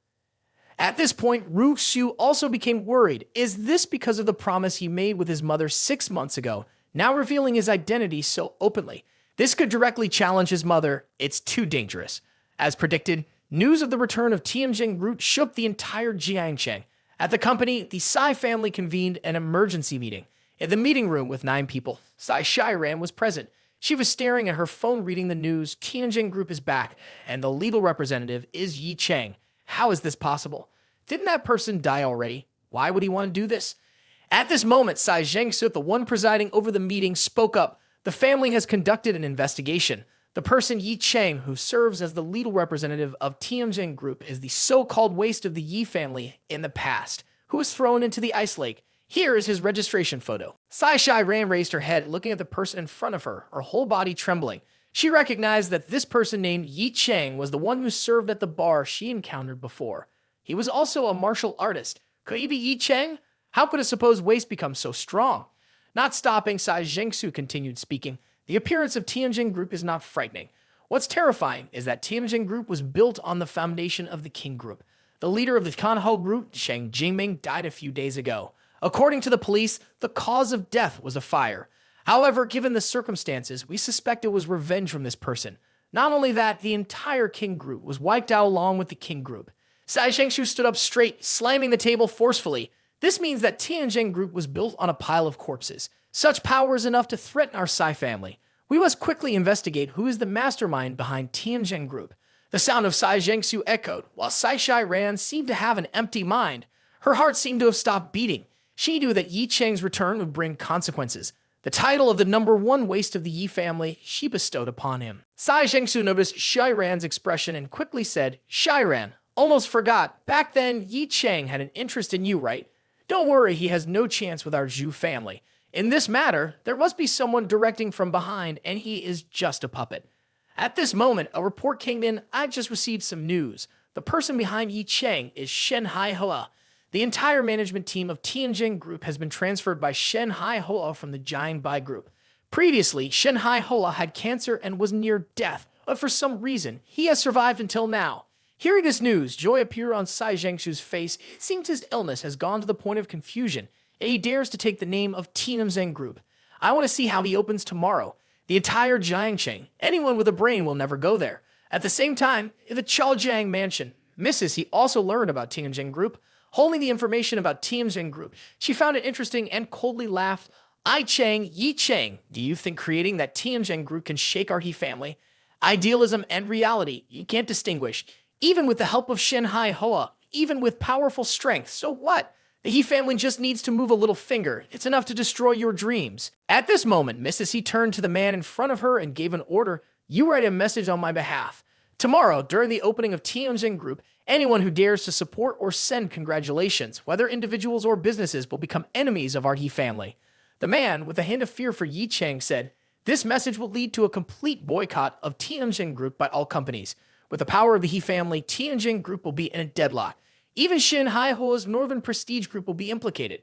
At this point, Ru Su also became worried. Is this because of the promise he made with his mother 6 months ago, now revealing his identity so openly? This could directly challenge his mother. It's too dangerous. As predicted, news of the return of Tianjin Group shook the entire Jiangcheng. At the company, the Sai family convened an emergency meeting. In the meeting room with 9 people, Sai Shiran was present. She was staring at her phone reading the news. Tianjin Group is back, and the legal representative is Ye Cheng. How is this possible? Didn't that person die already? Why would he want to do this? At this moment, Sai Zhengsu, the one presiding over the meeting, spoke up. The family has conducted an investigation. The person Ye Cheng, who serves as the legal representative of Tianjin Group, is the so-called waste of the Yi family in the past, who was thrown into the ice lake. Here is his registration photo. Sai Shiran raised her head, looking at the person in front of her, her whole body trembling. She recognized that this person named Ye Cheng was the one who served at the bar she encountered before. He was also a martial artist. Could he be Ye Cheng? How could a supposed waste become so strong? Not stopping, Sai Zhengsu continued speaking. The appearance of Tianjin Group is not frightening. What's terrifying is that Tianjin Group was built on the foundation of the King Group. The leader of the Kanhou Group, Shang Jingming, died a few days ago. According to the police, the cause of death was a fire. However, given the circumstances, we suspect it was revenge from this person. Not only that, the entire King Group was wiped out along with the King Group. Sai Zhengsu stood up straight, slamming the table forcefully. This means that Tianjin Group was built on a pile of corpses. Such power is enough to threaten our Sai family. We must quickly investigate who is the mastermind behind Tianjin Group. The sound of Sai Zhengsu echoed, while Sai Shiran seemed to have an empty mind. Her heart seemed to have stopped beating. She knew that Ye Cheng's return would bring consequences. The title of the #1 waste of the Yi family she bestowed upon him. Sai Zhengsu noticed Shiran's expression and quickly said, "Shiran, almost forgot. Back then, Ye Cheng had an interest in you, right? Don't worry, he has no chance with our Zhu family. In this matter, there must be someone directing from behind, and he is just a puppet." At this moment, a report came in. I just received some news. The person behind Ye Cheng is Shen Haihua. The entire management team of Tianjin Group has been transferred by Shen Haihua from the Jiangbai Group. Previously, Shen Haihua had cancer and was near death, but for some reason, he has survived until now. Hearing this news, joy appeared on Sai Zhengsu's face. It seems his illness has gone to the point of confusion, and he dares to take the name of Tianjin Group. I want to see how he opens tomorrow. The entire Jiangcheng. Anyone with a brain will never go there. At the same time, in the Chaojiang mansion, Mrs. He also learned about Tianjin Group. Holding the information about Tianjin Group, she found it interesting and coldly laughed. "I Cheng, Ye Cheng, do you think creating that Tianjin Group can shake our He family? Idealism and reality, you can't distinguish. Even with the help of Shen Haihua, even with powerful strength, so what? The He family just needs to move a little finger. It's enough to destroy your dreams." At this moment, Mrs. He turned to the man in front of her and gave an order. "You write a message on my behalf. Tomorrow, during the opening of Tianjin Group, anyone who dares to support or send congratulations, whether individuals or businesses, will become enemies of our He family." The man, with a hint of fear for Ye Cheng, said, "This message will lead to a complete boycott of Tianjin Group by all companies. With the power of the He family, Tianjin Group will be in a deadlock. Even Shin Haihua's Northern Prestige Group will be implicated."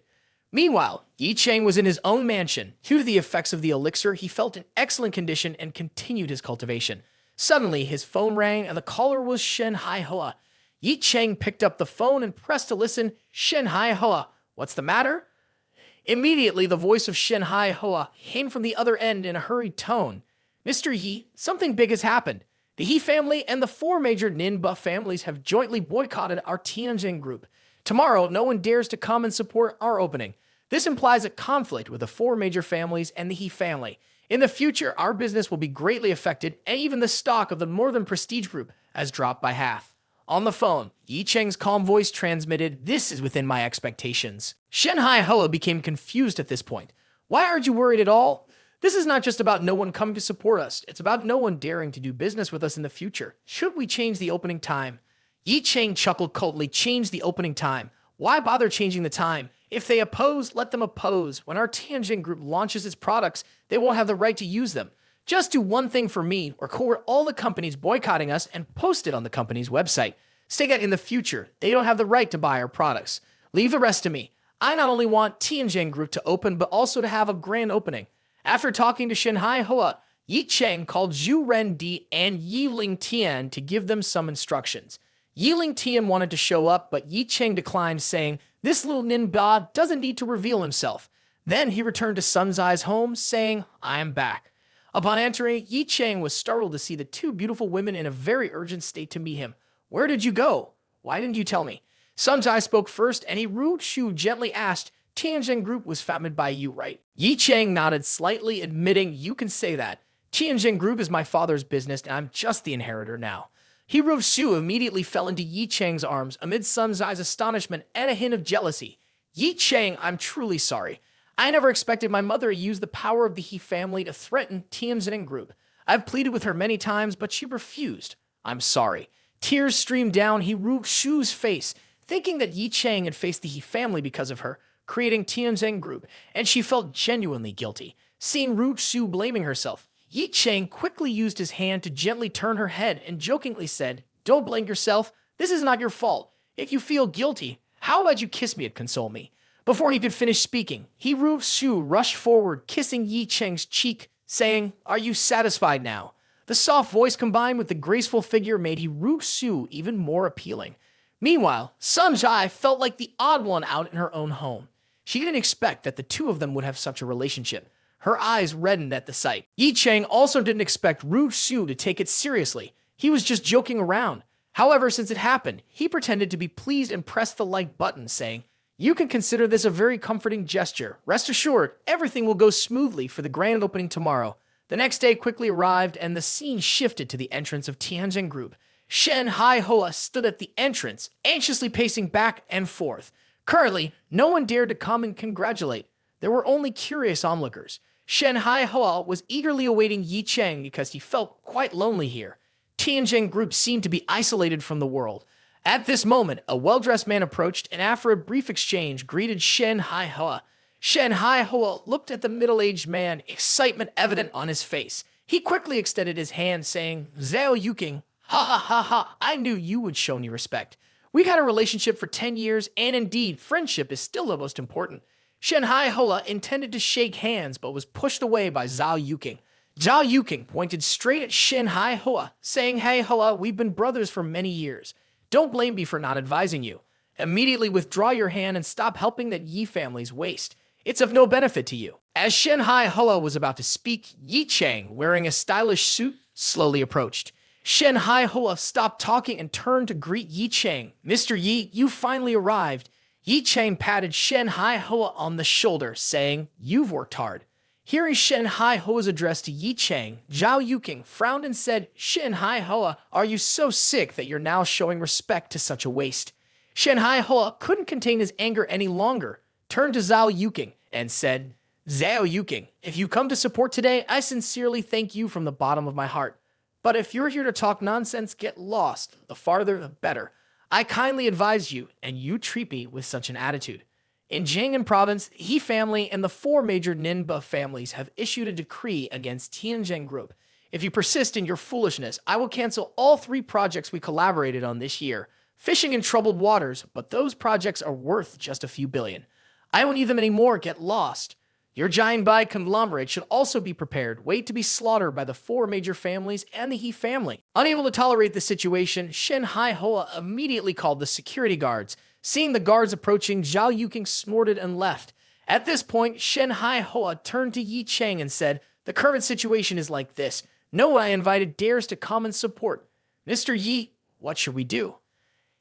Meanwhile, Ye Cheng was in his own mansion. Due to the effects of the elixir, he felt in excellent condition and continued his cultivation. Suddenly, his phone rang and the caller was Shen Haihua. Ye Cheng picked up the phone and pressed to listen. "Shen Haihua, what's the matter?" Immediately, the voice of Shen Haihua came from the other end in a hurried tone. "Mr. Yi, something big has happened. The He family and the 4 major Ninba families have jointly boycotted our Tianjin Group. Tomorrow, no one dares to come and support our opening. This implies a conflict with the four major families and the He family. In the future, our business will be greatly affected, and even the stock of the Northern Prestige Group has dropped by half. On the phone, Ye Cheng's calm voice transmitted, "This is within my expectations." Shen Hai Hoa became confused at this point. "Why aren't you worried at all? This is not just about no one coming to support us. It's about no one daring to do business with us in the future. Should we change the opening time?" Ye Cheng chuckled coldly. "Change the opening time? Why bother changing the time? If they oppose, let them oppose. When our Tianjin group launches its products, they won't have the right to use them. Just do one thing for me, record all the companies boycotting us and post it on the company's website. State that in the future, they don't have the right to buy our products. Leave the rest to me. I not only want Tianjin Group to open, but also to have a grand opening." After talking to Shanghai Hoa, Ye Cheng called Zhu Rendi and Yi Ling Tian to give them some instructions. Yi Ling Tian wanted to show up, but Ye Cheng declined, saying, "This little ninba doesn't need to reveal himself." Then he returned to Sun Zai's home, saying, "I am back." Upon entering, Ye Cheng was startled to see the two beautiful women in a very urgent state to meet him. "Where did you go? Why didn't you tell me?" Sun Zai spoke first, and he Ru Shu gently asked, "Tianjin Group was founded by you, right?" Ye Cheng nodded slightly, admitting, "You can say that. Tianjin Group is my father's business, and I'm just the inheritor now." Ru Shu immediately fell into Ye Cheng's arms amid Sun Zai's astonishment and a hint of jealousy. "Ye Cheng, I'm truly sorry. I never expected my mother to use the power of the He family to threaten Tianjin Group. I've pleaded with her many times, but she refused. I'm sorry." Tears streamed down Ru Shu's face, thinking that Ye Cheng had faced the He family because of her, creating Tianjin Group, and she felt genuinely guilty. Seeing Ru Shu blaming herself, Ye Cheng quickly used his hand to gently turn her head and jokingly said, "Don't blame yourself. This is not your fault. If you feel guilty, how about you kiss me and console me?" Before he could finish speaking, Ru Shu rushed forward, kissing Ye Cheng's cheek, saying, "Are you satisfied now?" The soft voice combined with the graceful figure made Ru Shu even more appealing. Meanwhile, Sun Zai felt like the odd one out in her own home. She didn't expect that the two of them would have such a relationship. Her eyes reddened at the sight. Ye Cheng also didn't expect Ru Shu to take it seriously. He was just joking around. However, since it happened, he pretended to be pleased and pressed the like button, saying, "You can consider this a very comforting gesture. Rest assured, everything will go smoothly for the grand opening tomorrow." The next day quickly arrived, and the scene shifted to the entrance of Tianjin Group. Shen Hai Hoa stood at the entrance, anxiously pacing back and forth. Currently, no one dared to come and congratulate. There were only curious onlookers. Shen Hai Hoa was eagerly awaiting Ye Cheng because he felt quite lonely here. Tianjin Group seemed to be isolated from the world. At this moment, a well-dressed man approached and after a brief exchange greeted Shen Hai Hoa. Shen Hai Hoa looked at the middle-aged man, excitement evident on his face. He quickly extended his hand, saying, "Zhao Yuking, ha ha ha ha, I knew you would show me respect. We've had a relationship for 10 years, and indeed, friendship is still the most important." Shen Hai Hoa intended to shake hands, but was pushed away by Zhao Yuking. Zhao Yuking pointed straight at Shen Hai Hoa, saying, "Hey Hoa, we've been brothers for many years. Don't blame me for not advising you. Immediately withdraw your hand and stop helping that Yi family's waste. It's of no benefit to you." As Shen Hai Hoa was about to speak, Ye Cheng, wearing a stylish suit, slowly approached. Shen Hai Hoa stopped talking and turned to greet Ye Cheng. "Mr. Yi, you finally arrived." Ye Cheng patted Shen Hai Hoa on the shoulder, saying, "You've worked hard." Hearing Shen Hai Hoa's address to Ye Cheng, Zhao Yuking frowned and said, "Shen Hai Hoa, are you so sick that you're now showing respect to such a waste?" Shen Hai Hoa couldn't contain his anger any longer, turned to Zhao Yuking, and said, "Zhao Yuking, if you come to support today, I sincerely thank you from the bottom of my heart. But if you're here to talk nonsense, get lost. The farther, the better. I kindly advise you, and you treat me with such an attitude." In Jiangnan province, the He family and the four major Ninba families have issued a decree against Tianjin Group. If you persist in your foolishness, I will cancel all 3 projects we collaborated on this year. Fishing in troubled waters, but those projects are worth just a few billion. I won't need them anymore, get lost. Your giant buy conglomerate should also be prepared, wait to be slaughtered by the 4 major families and the He family. Unable to tolerate the situation, Shen Hai Hoa immediately called the security guards. Seeing the guards approaching, Zhao Yuking snorted and left. At this point, Shen Hai Hoa turned to Ye Cheng and said, "The current situation is like this. No one I invited dares to come and support. Mr. Yi, what should we do?"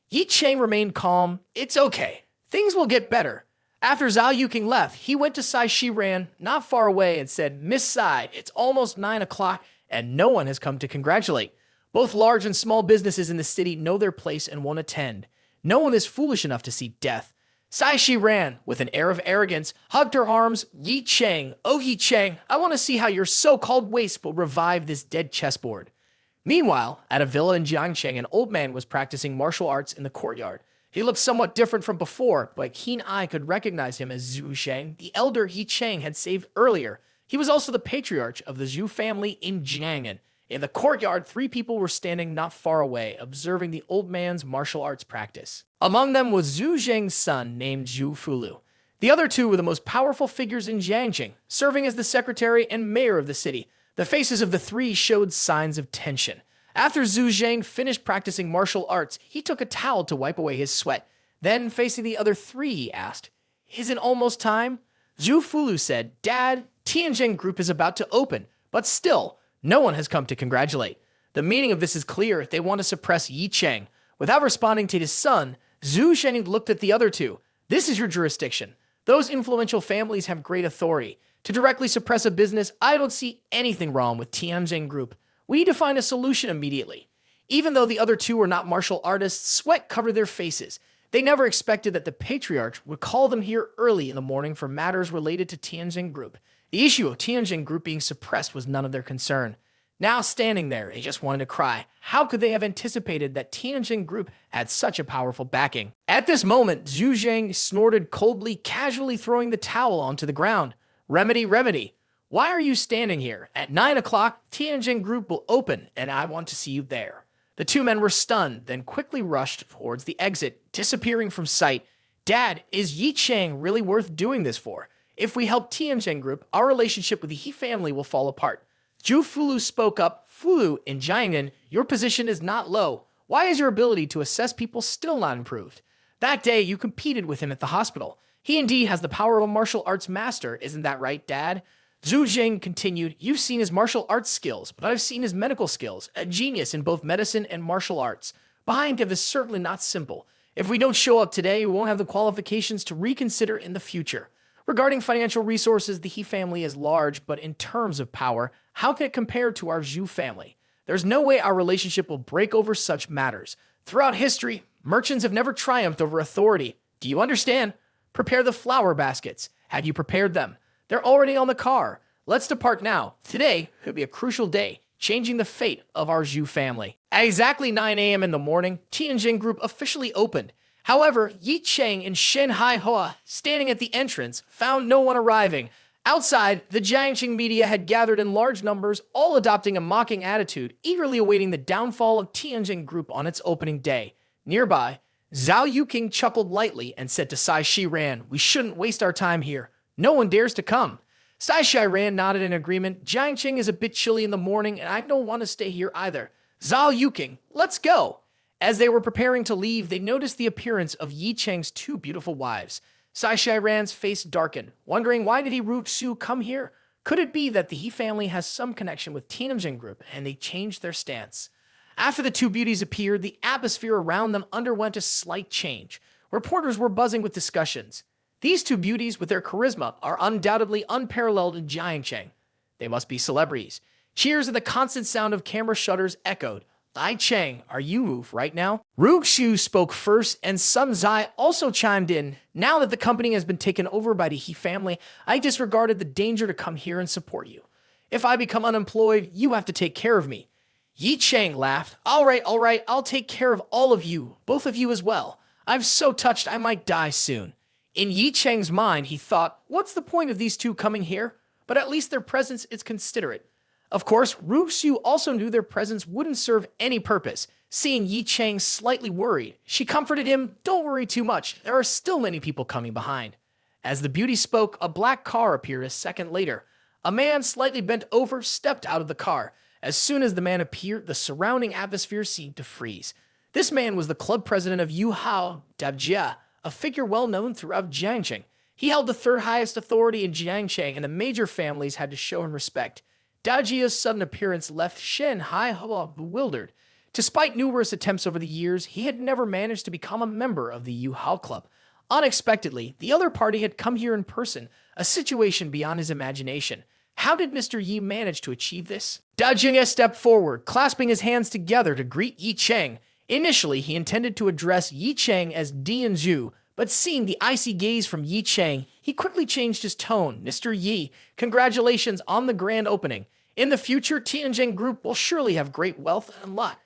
Ye Cheng remained calm. "It's okay. Things will get better." After Zhao Yuking left, he went to Sai Shiran, not far away, and said, "Miss Sai, it's almost 9 o'clock, and no one has come to congratulate. Both large and small businesses in the city know their place and won't attend. No one is foolish enough to see death." Sai Shiran, with an air of arrogance, hugged her arms. "Ye Cheng, oh Ye Cheng, I want to see how your so-called waste will revive this dead chessboard." Meanwhile, at a villa in Jiangcheng, an old man was practicing martial arts in the courtyard. He looked somewhat different from before, but a keen eye could recognize him as Zhu Sheng, the elder Ye Cheng had saved earlier. He was also the patriarch of the Zhu family in Jiang'an. In the courtyard, 3 people were standing not far away, observing the old man's martial arts practice. Among them was Zhu Zheng's son, named Zhu Fulu. The other 2 were the most powerful figures in Jiangcheng, serving as the secretary and mayor of the city. The faces of the 3 showed signs of tension. After Zhu Zheng finished practicing martial arts, he took a towel to wipe away his sweat. Then, facing the other 3, he asked, "Is it almost time?" Zhu Fulu said, "Dad, Tianjin Group is about to open, but still, no one has come to congratulate. The meaning of this is clear. They want to suppress Ye Cheng." Without responding to his son, Zhu Zheng looked at the other 2. "This is your jurisdiction. Those influential families have great authority. To directly suppress a business, I don't see anything wrong with Tianjin Group. We need to find a solution immediately." Even though the other 2 were not martial artists, sweat covered their faces. They never expected that the patriarch would call them here early in the morning for matters related to Tianjin Group. The issue of Tianjin Group being suppressed was none of their concern. Now standing there, they just wanted to cry. How could they have anticipated that Tianjin Group had such a powerful backing? At this moment, Zhu Zheng snorted coldly, casually throwing the towel onto the ground. "Remedy, remedy. Why are you standing here? At 9 o'clock, Tianjin Group will open, and I want to see you there." The 2 men were stunned, then quickly rushed towards the exit, disappearing from sight. "Dad, is Ye Cheng really worth doing this for? If we help Tianjin Group, our relationship with the He family will fall apart." Zhu Fulu spoke up. "Fulu, in Jiangnan, your position is not low. Why is your ability to assess people still not improved? That day, you competed with him at the hospital. He indeed has the power of a martial arts master, isn't that right, Dad?" Zhu Zheng continued, "You've seen his martial arts skills, but I've seen his medical skills, a genius in both medicine and martial arts. Behind him is certainly not simple. If we don't show up today, we won't have the qualifications to reconsider in the future. Regarding financial resources, the He family is large, but in terms of power, how can it compare to our Zhu family? There's no way our relationship will break over such matters. Throughout history, merchants have never triumphed over authority. Do you understand? Prepare the flower baskets. Have you prepared them? They're already on the car. Let's depart now. Today could be a crucial day, changing the fate of our Zhu family." At exactly 9 a.m. in the morning, Tianjin Group officially opened. However, Ye Cheng and Shen Haihua, standing at the entrance, found no one arriving. Outside, the Jiangxing media had gathered in large numbers, all adopting a mocking attitude, eagerly awaiting the downfall of Tianjin Group on its opening day. Nearby, Zhao Yuking chuckled lightly and said to Sai Shiran, "We shouldn't waste our time here. No one dares to come." Sai Shiran nodded in agreement. "Jiangxing is a bit chilly in the morning, and I don't want to stay here either. Zhao Yuking, let's go." As they were preparing to leave, they noticed the appearance of Ye Cheng's 2 beautiful wives. Sai Shiran's face darkened, wondering why did he Root Su come here? Could it be that the He family has some connection with Tianjin Group, and they changed their stance? After the 2 beauties appeared, the atmosphere around them underwent a slight change. Reporters were buzzing with discussions. These 2 beauties, with their charisma, are undoubtedly unparalleled in Jiangcheng. They must be celebrities. Cheers and the constant sound of camera shutters echoed. "Ye Cheng, are you move right now?" Ruxu spoke first, and Sun Zai also chimed in. "Now that the company has been taken over by the He family, I disregarded the danger to come here and support you. If I become unemployed, you have to take care of me." Ye Cheng laughed. All right, I'll take care of all of you, both of you as well. I'm so touched I might die soon." In Ye Cheng's mind, he thought, what's the point of these 2 coming here? But at least their presence is considerate. Of course, Ruxu also knew their presence wouldn't serve any purpose. Seeing Ye Cheng slightly worried, she comforted him, "Don't worry too much. There are still many people coming behind." As the beauty spoke, a black car appeared a second later. A man slightly bent over stepped out of the car. As soon as the man appeared, the surrounding atmosphere seemed to freeze. This man was the club president of Yu Hao Dabjia, a figure well known throughout Jiangcheng. He held the 3rd highest authority in Jiangcheng, and the major families had to show him respect. Dajia's sudden appearance left Shen Haihua bewildered. Despite numerous attempts over the years, he had never managed to become a member of the Yu Hao Club. Unexpectedly, the other party had come here in person, a situation beyond his imagination. How did Mr. Yi manage to achieve this? Da Jing stepped forward, clasping his hands together to greet Ye Cheng. Initially, he intended to address Ye Cheng as Dian Zhu, but seeing the icy gaze from Ye Cheng, he quickly changed his tone. Mr. Yi, congratulations on the grand opening. In the future, Tianjin Group will surely have great wealth and luck.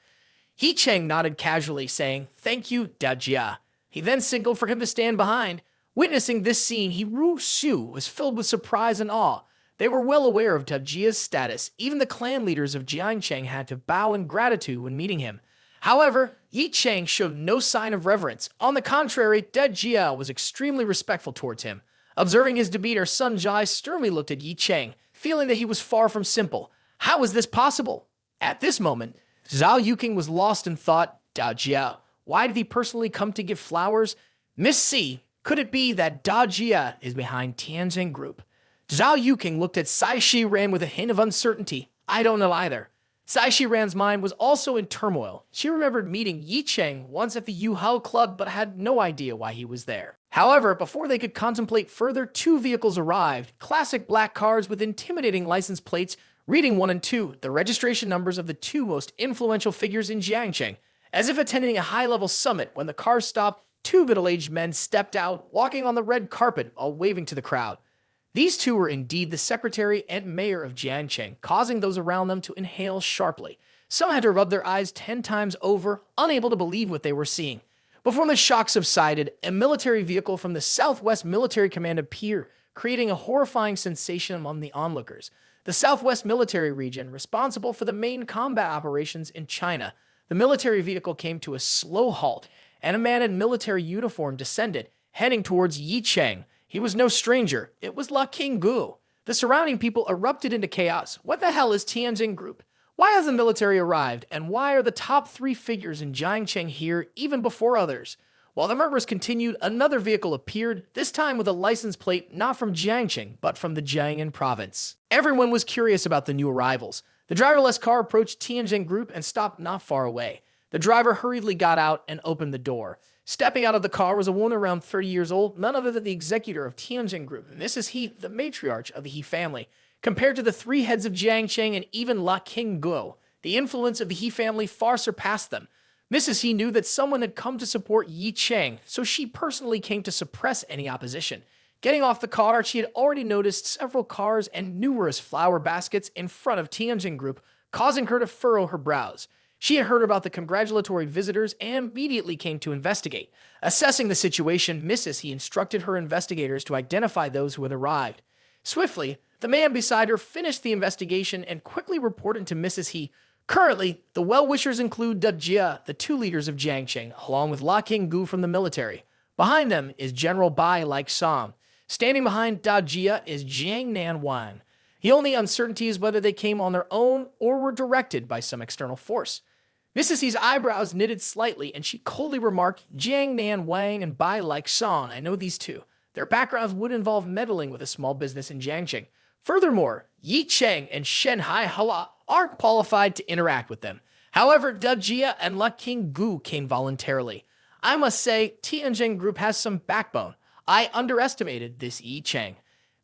Ye Cheng nodded casually, saying, "Thank you, Da Jia." He then signaled for him to stand behind. Witnessing this scene, Ru Xiu was filled with surprise and awe. They were well aware of Da Jia's status. Even the clan leaders of Jiangcheng had to bow in gratitude when meeting him. However, Ye Cheng showed no sign of reverence. On the contrary, Da Jia was extremely respectful towards him. Observing his demeanor, Sun Jai sternly looked at Ye Cheng, feeling that he was far from simple. How was this possible? At this moment, Zhao Yuking was lost in thought. Da Jia, why did he personally come to give flowers? Miss C, could it be that Da Jia is behind Tianjin Group? Zhao Yuking looked at Sai Shiran with a hint of uncertainty. I don't know either. Sai Shiran's mind was also in turmoil. She remembered meeting Ye Cheng once at the Yu Hao Club, but had no idea why he was there. However, before they could contemplate further, two vehicles arrived, classic black cars with intimidating license plates, reading 1 and 2, the registration numbers of the two most influential figures in Jiangcheng. As if attending a high-level summit, when the cars stopped, two middle-aged men stepped out, walking on the red carpet while waving to the crowd. These two were indeed the secretary and mayor of Jiangcheng, causing those around them to inhale sharply. Some had to rub their eyes 10 times over, unable to believe what they were seeing. Before the shock subsided, a military vehicle from the Southwest Military Command appeared, creating a horrifying sensation among the onlookers. The Southwest Military Region, responsible for the main combat operations in China. The military vehicle came to a slow halt, and a man in military uniform descended, heading towards Ye Cheng. He was no stranger. It was La King Gu. The surrounding people erupted into chaos. What the hell is Tianjin Group? Why has the military arrived? And why are the top 3 figures in Jiangcheng here even before others? While the murmurs continued, another vehicle appeared, this time with a license plate not from Jiangcheng, but from the Jiangnan province. Everyone was curious about the new arrivals. The driverless car approached Tianjin Group and stopped not far away. The driver hurriedly got out and opened the door. Stepping out of the car was a woman around 30 years old, none other than the executor of Tianjin Group, and this is He, the matriarch of the He family. Compared to the 3 heads of Jiangcheng and even La King Guo, the influence of the He family far surpassed them. Mrs. He knew that someone had come to support Ye Cheng, so she personally came to suppress any opposition. Getting off the car, she had already noticed several cars and numerous flower baskets in front of Tianjin Group, causing her to furrow her brows. She had heard about the congratulatory visitors and immediately came to investigate. Assessing the situation, Mrs. He instructed her investigators to identify those who had arrived. Swiftly, the man beside her finished the investigation and quickly reported to Mrs. He. Currently, the well-wishers include Da Jia, the 2 leaders of Jiangcheng, along with La King Gu from the military. Behind them is General Bai like Song. Standing behind Da Jia is Jiang Nan Wan. The only uncertainty is whether they came on their own or were directed by some external force. Mrs. He's eyebrows knitted slightly, and she coldly remarked, Jiang Nan Wang and Bai like Song, I know these two. Their backgrounds would involve meddling with a small business in Jiangcheng. Furthermore, Ye Cheng and Shen Hai Hala aren't qualified to interact with them. However, Da Jia and La King Gu came voluntarily. I must say, Tianjin Group has some backbone. I underestimated this Ye Cheng.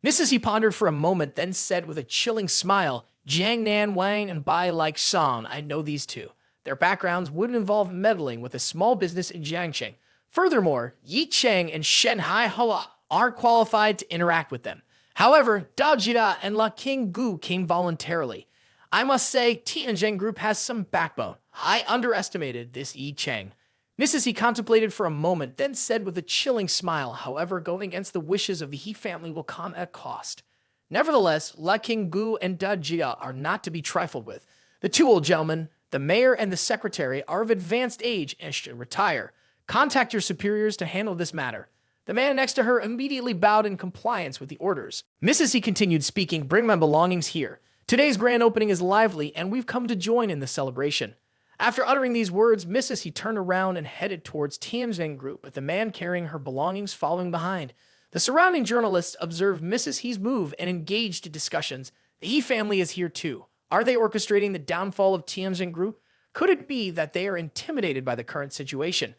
Mrs. He pondered for a moment, then said with a chilling smile, Jiang Nan Wang and Bai like Song, I know these two. Their backgrounds would involve meddling with a small business in Jiangcheng. Furthermore, Ye Cheng and Shen Hai Hala aren't qualified to interact with them. However, Da Jia and La King Gu came voluntarily. I must say, Tianjin Group has some backbone. I underestimated this Ye Cheng. Mrs. He contemplated for a moment, then said with a chilling smile, however, going against the wishes of the He family will come at cost. Nevertheless, La King Gu and Da Jia are not to be trifled with. The 2 old gentlemen, the mayor and the secretary, are of advanced age and should retire. Contact your superiors to handle this matter. The man next to her immediately bowed in compliance with the orders. Mrs. He continued speaking, bring my belongings here. Today's grand opening is lively, and we've come to join in the celebration. After uttering these words, Mrs. He turned around and headed towards Tianjin Group, with the man carrying her belongings following behind. The surrounding journalists observed Mrs. He's move and engaged in discussions. The He family is here too. Are they orchestrating the downfall of Tianjin Group? Could it be that they are intimidated by the current situation?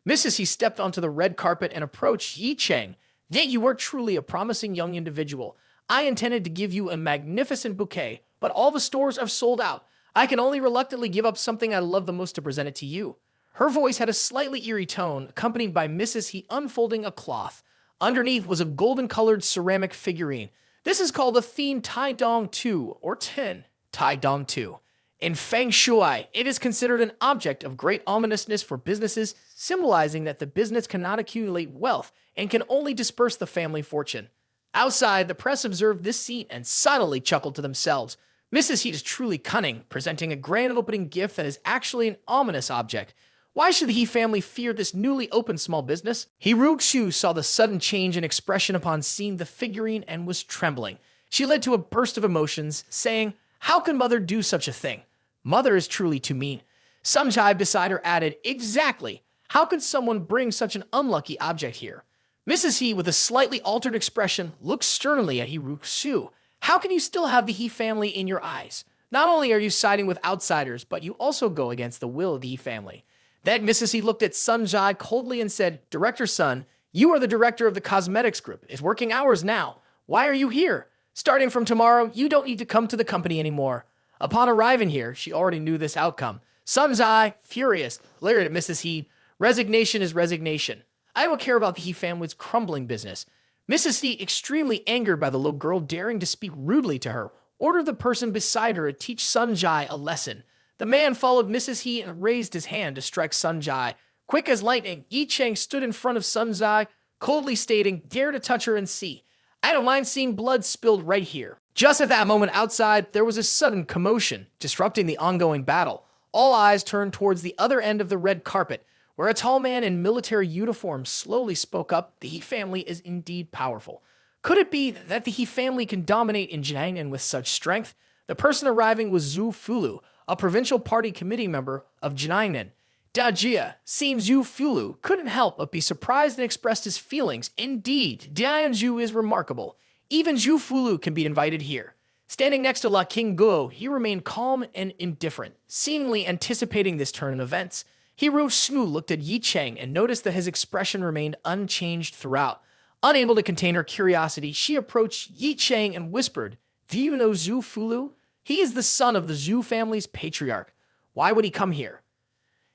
Mrs. He stepped onto the red carpet and approached Ye Cheng. Yet you are truly a promising young individual. I intended to give you a magnificent bouquet, but all the stores have sold out. I can only reluctantly give up something I love the most to present it to you. Her voice had a slightly eerie tone, accompanied by Mrs. He unfolding a cloth. Underneath was a golden-colored ceramic figurine. This is called a Thin Tai Dong 2, or 10 Tai Dong 2. In Feng Shui, it is considered an object of great ominousness for businesses, symbolizing that the business cannot accumulate wealth and can only disperse the family fortune. Outside, the press observed this scene and silently chuckled to themselves. Mrs. Heat is truly cunning, presenting a grand opening gift that is actually an ominous object. Why should the He family fear this newly opened small business? He Ruxu saw the sudden change in expression upon seeing the figurine and was trembling. She led to a burst of emotions, saying, "How can mother do such a thing? Mother is truly too mean." Sunjai beside her added, "Exactly. How could someone bring such an unlucky object here?" Mrs. He, with a slightly altered expression, looked sternly at He Ruxu. "How can you still have the He family in your eyes? Not only are you siding with outsiders, but you also go against the will of the He family." Then Mrs. He looked at Sunjai coldly and said, "Director Sun, you are the director of the cosmetics group. It's working hours now. Why are you here? Starting from tomorrow, you don't need to come to the company anymore." Upon arriving here, she already knew this outcome. Sunjai, furious, glared at Mrs. He. Resignation is resignation. I will care about the He family's crumbling business. Mrs. He, extremely angered by the little girl daring to speak rudely to her, ordered the person beside her to teach Sunjai a lesson. The man followed Mrs. He and raised his hand to strike Sunjai. Quick as lightning, Ye Cheng stood in front of Sunjai, coldly stating, "Dare to touch her and see. I don't mind seeing blood spilled right here." Just at that moment outside, there was a sudden commotion, disrupting the ongoing battle. All eyes turned towards the other end of the red carpet, where a tall man in military uniform slowly spoke up. The He family is indeed powerful. Could it be that the He family can dominate in Jiangnan with such strength? The person arriving was Zhu Fulu, a provincial party committee member of Jiangnan. Da Jia, seeing Zhu Fulu, couldn't help but be surprised and expressed his feelings. Indeed, Dianju is remarkable. Even Zhu Fulu can be invited here. Standing next to La King Guo, he remained calm and indifferent, seemingly anticipating this turn in events. Hero Snu looked at Ye Cheng and noticed that his expression remained unchanged throughout. Unable to contain her curiosity, she approached Ye Cheng and whispered, "Do you know Zhu Fulu? He is the son of the Zhu family's patriarch. Why would he come here?"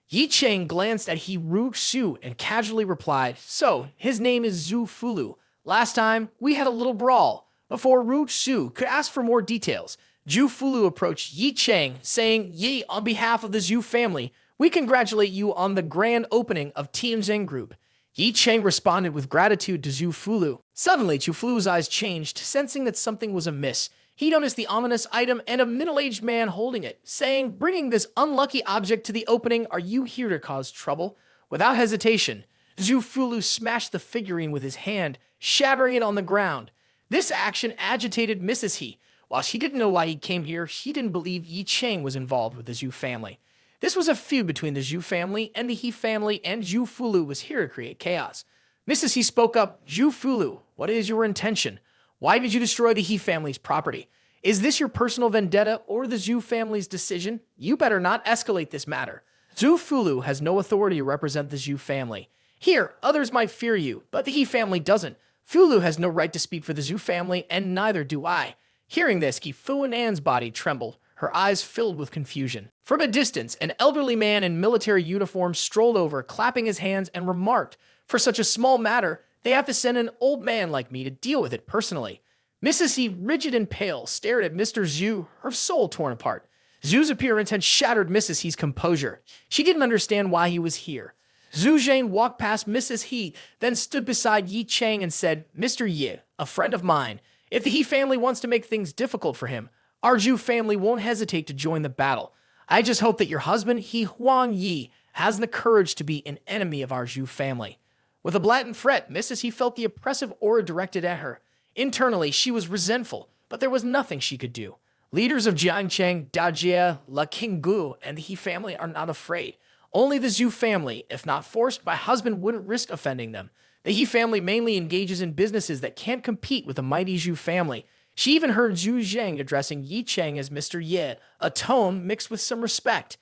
Ye Cheng glanced at He Ruxu and casually replied, "So, his name is Zhu Fulu. Last time, we had a little brawl." Before Ruxu could ask for more details, Zhu Fulu approached Ye Cheng, saying, "Ye, on behalf of the Zhu family, we congratulate you on the grand opening of Tianzhen Group." Ye Cheng responded with gratitude to Zhu Fulu. Suddenly, Zhu Fulu's eyes changed, sensing that something was amiss. He noticed the ominous item and a middle-aged man holding it, saying, "Bringing this unlucky object to the opening, are you here to cause trouble?" Without hesitation, Zhu Fulu smashed the figurine with his hand, shattering it on the ground. This action agitated Mrs. He. While she didn't know why he came here, she didn't believe Ye Cheng was involved with the Zhu family. This was a feud between the Zhu family and the He family, and Zhu Fulu was here to create chaos. Mrs. He spoke up, "Zhu Fulu, what is your intention? Why did you destroy the He family's property? Is this your personal vendetta or the Zhu family's decision? You better not escalate this matter. Zhu Fulu has no authority to represent the Zhu family. Here, others might fear you, but the He family doesn't. Fulu has no right to speak for the Zhu family, and neither do I." Hearing this, Ki Fu and An's body trembled, her eyes filled with confusion. From a distance, an elderly man in military uniform strolled over, clapping his hands, and remarked, "For such a small matter, they have to send an old man like me to deal with it personally." Mrs. He, rigid and pale, stared at Mr. Zhu, her soul torn apart. Zhu's appearance had shattered Mrs. He's composure. She didn't understand why he was here. Zhu Zhang walked past Mrs. He, then stood beside Ye Cheng and said, "Mr. Ye, a friend of mine. If the He family wants to make things difficult for him, our Zhu family won't hesitate to join the battle. I just hope that your husband, He Huang Yi, has the courage to be an enemy of our Zhu family." With a blatant fret, Mrs. He felt the oppressive aura directed at her. Internally, she was resentful, but there was nothing she could do. Leaders of Jiangcheng, Dajie, La Qinggu, and the He family are not afraid. Only the Zhu family, if not forced, my husband wouldn't risk offending them. The He family mainly engages in businesses that can't compete with the mighty Zhu family. She even heard Zhu Zhang addressing Ye Cheng as Mr. Ye, a tone mixed with some respect.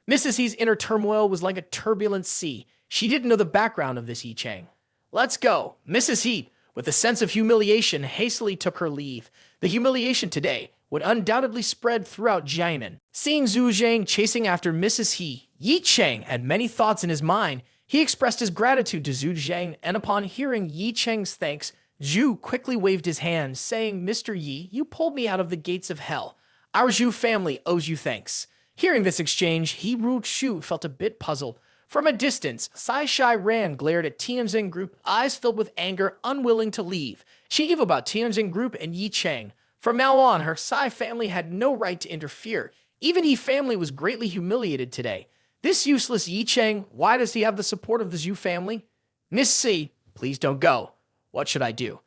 Mrs. He's inner turmoil was like a turbulent sea. She didn't know the background of this Ye Cheng. "Let's go." Mrs. He, with a sense of humiliation, hastily took her leave. The humiliation today would undoubtedly spread throughout Jianan. Seeing Zhu Zhang chasing after Mrs. He, Ye Cheng had many thoughts in his mind. He expressed his gratitude to Zhu Zhang, and upon hearing Ye Cheng's thanks, Zhu quickly waved his hand, saying, "Mr. Yi, you pulled me out of the gates of hell. Our Zhu family owes you thanks." Hearing this exchange, He Ru-Shu felt a bit puzzled. From a distance, Sai Shai Ran glared at Tianjin Group, eyes filled with anger, unwilling to leave. She gave about Tianjin Group and Ye Cheng. From now on, her Sai family had no right to interfere. Even Yi family was greatly humiliated today. This useless Ye Cheng, why does he have the support of the Zhu family? "Miss C, please don't go. What should I do?"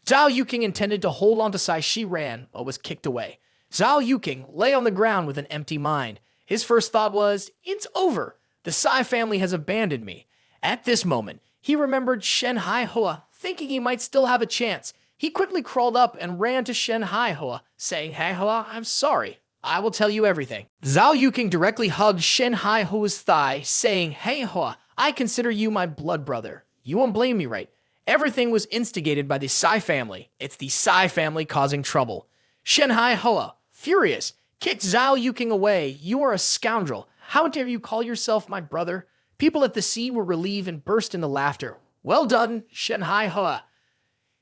Zhao Yuking intended to hold on to Sai Shi Ran, but was kicked away. Zhao Yuking lay on the ground with an empty mind. His first thought was, "It's over. The Sai family has abandoned me." At this moment, he remembered Shen Hai Hoa, thinking he might still have a chance. He quickly crawled up and ran to Shen Hai Hoa, saying, "Hai Hoa, I'm sorry. I will tell you everything." Zhao Yuking directly hugged Shen Hai Hoa's thigh, saying, "Hey Hoa, I consider you my blood brother. You won't blame me, right? Everything was instigated by the Sai family. It's the Sai family causing trouble." Shen Hai Hoa, furious, kicked Zhao Yuking away. "You are a scoundrel. How dare you call yourself my brother?" People at the scene were relieved and burst into laughter. "Well done, Shen Hai Hoa."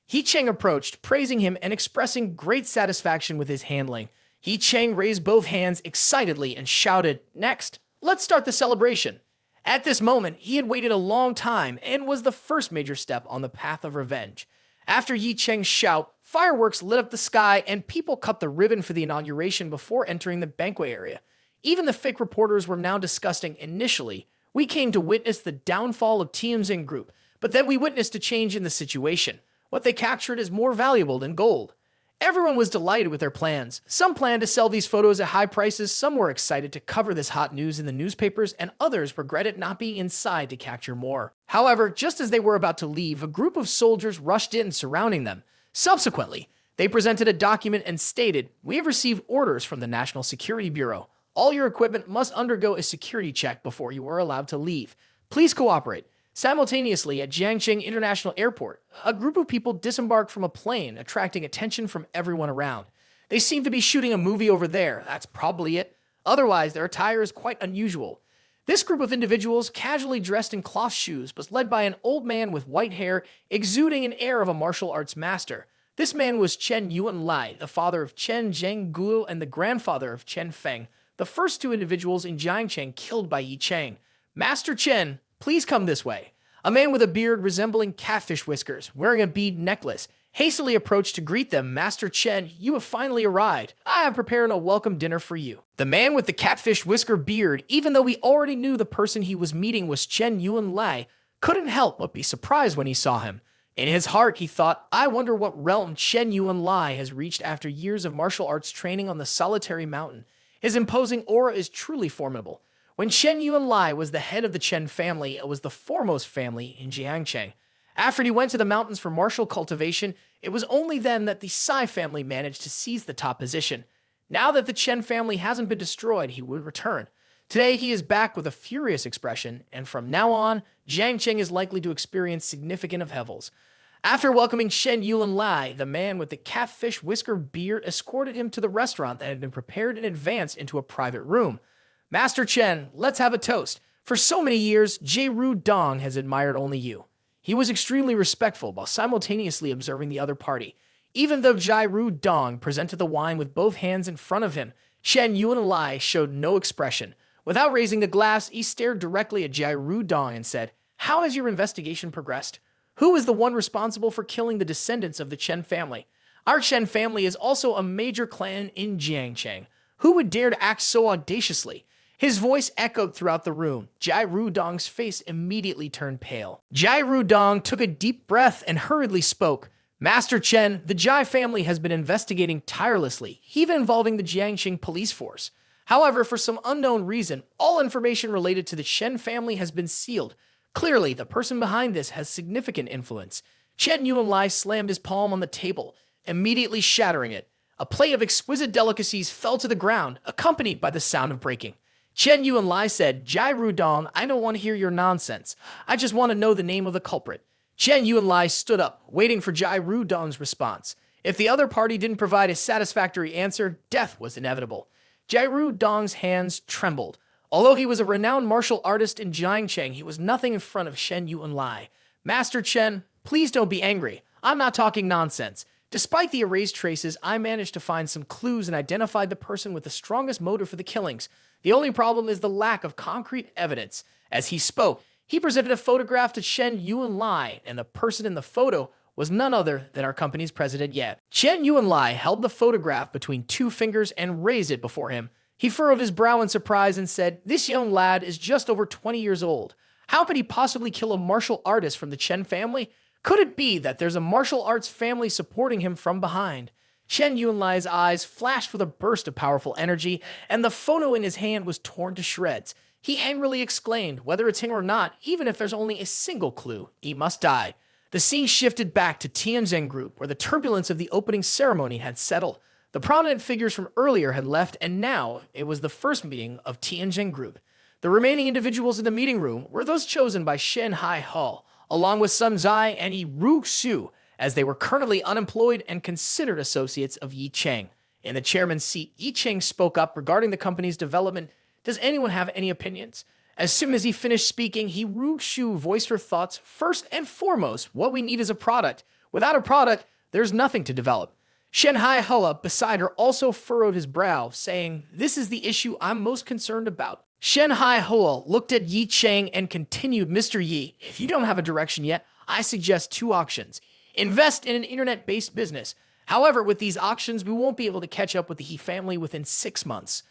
Ye Cheng approached, praising him and expressing great satisfaction with his handling. Ye Cheng raised both hands excitedly and shouted, "Next, let's start the celebration." At this moment, he had waited a long time and was the first major step on the path of revenge. After Ye Cheng's shout, fireworks lit up the sky and people cut the ribbon for the inauguration before entering the banquet area. Even the fake reporters were now discussing, "Initially, we came to witness the downfall of Tianjin Group, but then we witnessed a change in the situation. What they captured is more valuable than gold." Everyone was delighted with their plans. Some planned to sell these photos at high prices, some were excited to cover this hot news in the newspapers, and others regretted not being inside to capture more. However, just as they were about to leave, a group of soldiers rushed in, surrounding them. Subsequently, they presented a document and stated, "We have received orders from the National Security Bureau. All your equipment must undergo a security check before you are allowed to leave. Please cooperate." Simultaneously, at Jiangcheng International Airport, a group of people disembarked from a plane, attracting attention from everyone around. They seemed to be shooting a movie over there. That's probably it. Otherwise, their attire is quite unusual. This group of individuals, casually dressed in cloth shoes, was led by an old man with white hair, exuding an air of a martial arts master. This man was Chen Yuanlai, the father of Chen Zhengguo and the grandfather of Chen Feng, the first two individuals in Jiangcheng killed by Ye Cheng. "Master Chen, please come this way." A man with a beard resembling catfish whiskers, wearing a bead necklace, hastily approached to greet them. "Master Chen, you have finally arrived. I have prepared a welcome dinner for you." The man with the catfish whisker beard, even though he already knew the person he was meeting was Chen Yuanlai, couldn't help but be surprised when he saw him. In his heart, he thought, "I wonder what realm Chen Yuanlai has reached after years of martial arts training on the solitary mountain. His imposing aura is truly formidable." When Chen Yuanlai was the head of the Chen family, it was the foremost family in Jiangcheng. After he went to the mountains for martial cultivation, it was only then that the Sai family managed to seize the top position. Now that the Chen family hasn't been destroyed, he would return. Today, he is back with a furious expression, and from now on, Jiangcheng is likely to experience significant upheavals. After welcoming Shen Yuanlai, the man with the catfish whisker beard escorted him to the restaurant that had been prepared in advance into a private room. "Master Chen, let's have a toast. For so many years, Jie Ru Dong has admired only you." He was extremely respectful while simultaneously observing the other party. Even though Jie Ru Dong presented the wine with both hands in front of him, Shen Yuanlai showed no expression. Without raising a glass, he stared directly at Jie Ru Dong and said, "How has your investigation progressed? Who is the one responsible for killing the descendants of the Chen family? Our Chen family is also a major clan in Jiangcheng. Who would dare to act so audaciously?" His voice echoed throughout the room. Jai Rudong's face immediately turned pale. Jai Rudong took a deep breath and hurriedly spoke. "Master Chen, the Jai family has been investigating tirelessly, even involving the Jiangxing police force. However, for some unknown reason, all information related to the Chen family has been sealed. Clearly, the person behind this has significant influence." Chen Yuanlai slammed his palm on the table, immediately shattering it. A plate of exquisite delicacies fell to the ground, accompanied by the sound of breaking. Chen Yuanlai said, Jai Rudong, I don't want to hear your nonsense. I just want to know the name of the culprit. Chen Yuanlai stood up, waiting for Jai Rudong's response. If the other party didn't provide a satisfactory answer, death was inevitable. Jai Rudong's hands trembled. Although he was a renowned martial artist in Jiangcheng, he was nothing in front of Chen Yuanlai. Master Chen, please don't be angry. I'm not talking nonsense. Despite the erased traces, I managed to find some clues and identified the person with the strongest motive for the killings. The only problem is the lack of concrete evidence. As he spoke, he presented a photograph to Chen Yuanlai, and the person in the photo was none other than our company's president Ye. Chen Yuanlai held the photograph between two fingers and raised it before him. He furrowed his brow in surprise and said, This young lad is just over 20 years old. How could he possibly kill a martial artist from the Chen family? Could it be that there's a martial arts family supporting him from behind? Chen Yuanlai's eyes flashed with a burst of powerful energy, and the photo in his hand was torn to shreds. He angrily exclaimed, whether it's him or not, even if there's only a single clue, he must die. The scene shifted back to Tianjin Group, where the turbulence of the opening ceremony had settled. The prominent figures from earlier had left, and now it was the first meeting of Tianjin Group. The remaining individuals in the meeting room were those chosen by Shen Hai Hall, along with Sun Zai and Yi Ru-Xu, as they were currently unemployed and considered associates of Ye Cheng. In the chairman's seat, Ye Cheng spoke up regarding the company's development. Does anyone have any opinions? As soon as he finished speaking, Yi Ru-Xu voiced her thoughts. First and foremost, what we need is a product. Without a product, there's nothing to develop. Shen Hai Hua, beside her, also furrowed his brow, saying, This is the issue I'm most concerned about. Shen Hai Hua looked at Ye Cheng and continued, Mr. Yi, if you don't have a direction yet, I suggest two options. Invest in an internet-based business. However, with these auctions, we won't be able to catch up with the He family within 6 months.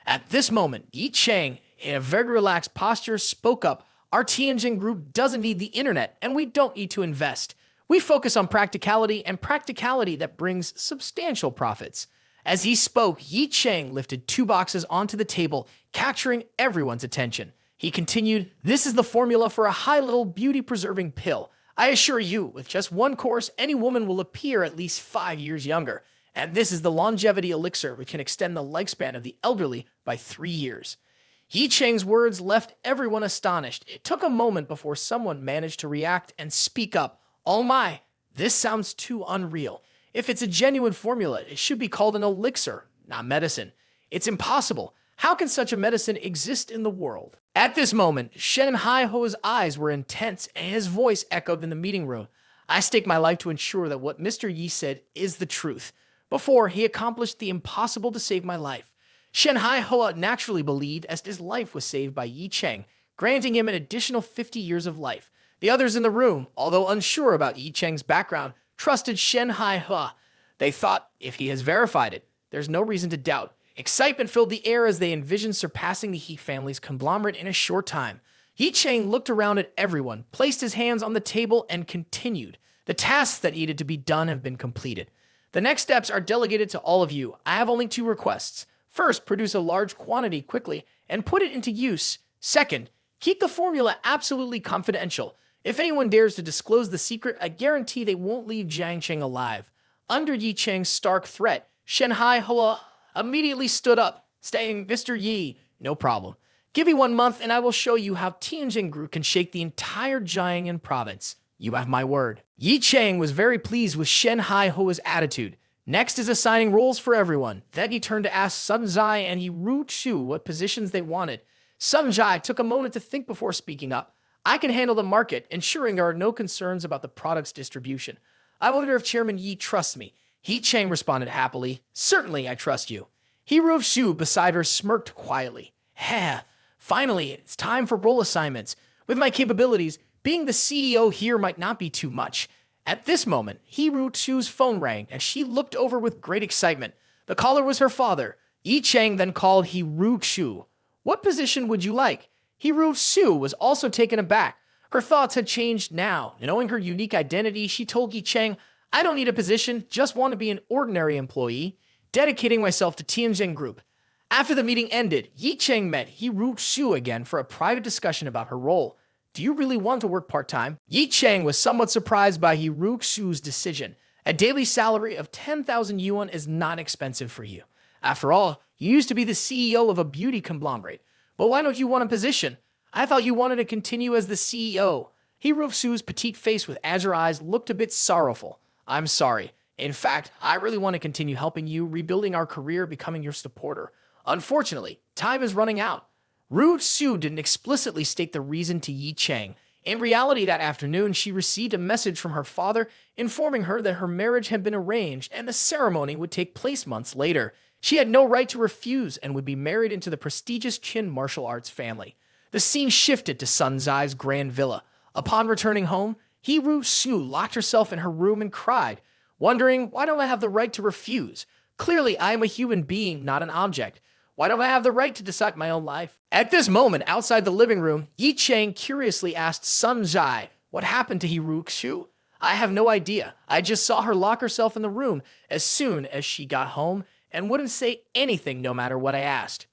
At this moment, Ye Cheng, in a very relaxed posture, spoke up. Our Tianjin Group doesn't need the internet, and we don't need to invest. We focus on practicality, and practicality that brings substantial profits. As he spoke, Ye Cheng lifted 2 boxes onto the table, capturing everyone's attention. He continued, This is the formula for a high-level beauty-preserving pill. I assure you, with just one course, any woman will appear at least 5 years younger. And this is the longevity elixir, which can extend the lifespan of the elderly by 3 years. Ye Cheng's words left everyone astonished. It took a moment before someone managed to react and speak up. Oh my, this sounds too unreal. If it's a genuine formula, it should be called an elixir, not medicine. It's impossible. How can such a medicine exist in the world? At this moment, Shen Hai Ho's eyes were intense and his voice echoed in the meeting room. I stake my life to ensure that what Mr. Yi said is the truth. Before, he accomplished the impossible to save my life. Shen Hai Hoa naturally believed as his life was saved by Ye Cheng, granting him an additional 50 years of life. The others in the room, although unsure about Ye Cheng's background, trusted Shen Hai Hoa. They thought, if he has verified it, there's no reason to doubt. Excitement filled the air as they envisioned surpassing the He family's conglomerate in a short time. Ye Cheng looked around at everyone, placed his hands on the table, and continued. The tasks that needed to be done have been completed. The next steps are delegated to all of you. I have only 2 requests. First, produce a large quantity quickly and put it into use. Second, keep the formula absolutely confidential. If anyone dares to disclose the secret, I guarantee they won't leave Jiangcheng alive. Under Ye Cheng's stark threat, Shen Hai Hoa immediately stood up, saying, Mr. Yi, no problem. Give me 1 month and I will show you how Tianjin Group can shake the entire Jiangnan province. You have my word. Ye Cheng was very pleased with Shen Hai Hoa's attitude. Next is assigning roles for everyone. Then he turned to ask Sun Zai and Yi Ru-Xu what positions they wanted. Sun Zai took a moment to think before speaking up. I can handle the market, ensuring there are no concerns about the product's distribution. I wonder if Chairman Yi trusts me. Ye Cheng responded happily. Certainly, I trust you. Yi Ru-Xu beside her smirked quietly. Finally, it's time for role assignments. With my capabilities, being the CEO here might not be too much. At this moment, Yi Ru-Xu's phone rang, and she looked over with great excitement. The caller was her father. Ye Cheng then called Yi Ru-Xu. What position would you like? Yi Ru-Xu was also taken aback. Her thoughts had changed now. Knowing her unique identity, she told Ye Cheng, I don't need a position, just want to be an ordinary employee, dedicating myself to Tianjin Group. After the meeting ended, Ye Cheng met Yi Ru-Xu again for a private discussion about her role. Do you really want to work part-time? Ye Cheng was somewhat surprised by Yi Ru-Xu's decision. A daily salary of 10,000 yuan is not expensive for you. After all, you used to be the CEO of a beauty conglomerate. But why don't you want a position? I thought you wanted to continue as the CEO. Su's petite face with azure eyes looked a bit sorrowful. I'm sorry. In fact, I really want to continue helping you, rebuilding our career, becoming your supporter. Unfortunately, time is running out. Su didn't explicitly state the reason to Ye Cheng. In reality, that afternoon, she received a message from her father informing her that her marriage had been arranged and the ceremony would take place months later. She had no right to refuse and would be married into the prestigious Qin martial arts family. The scene shifted to Sun Zai's grand villa. Upon returning home, Su locked herself in her room and cried, wondering, why don't I have the right to refuse? Clearly, I am a human being, not an object. Why don't I have the right to decide my own life? At this moment, outside the living room, Ye Cheng curiously asked Sun Zai, what happened to Su? I have no idea. I just saw her lock herself in the room as soon as she got home and wouldn't say anything no matter what I asked.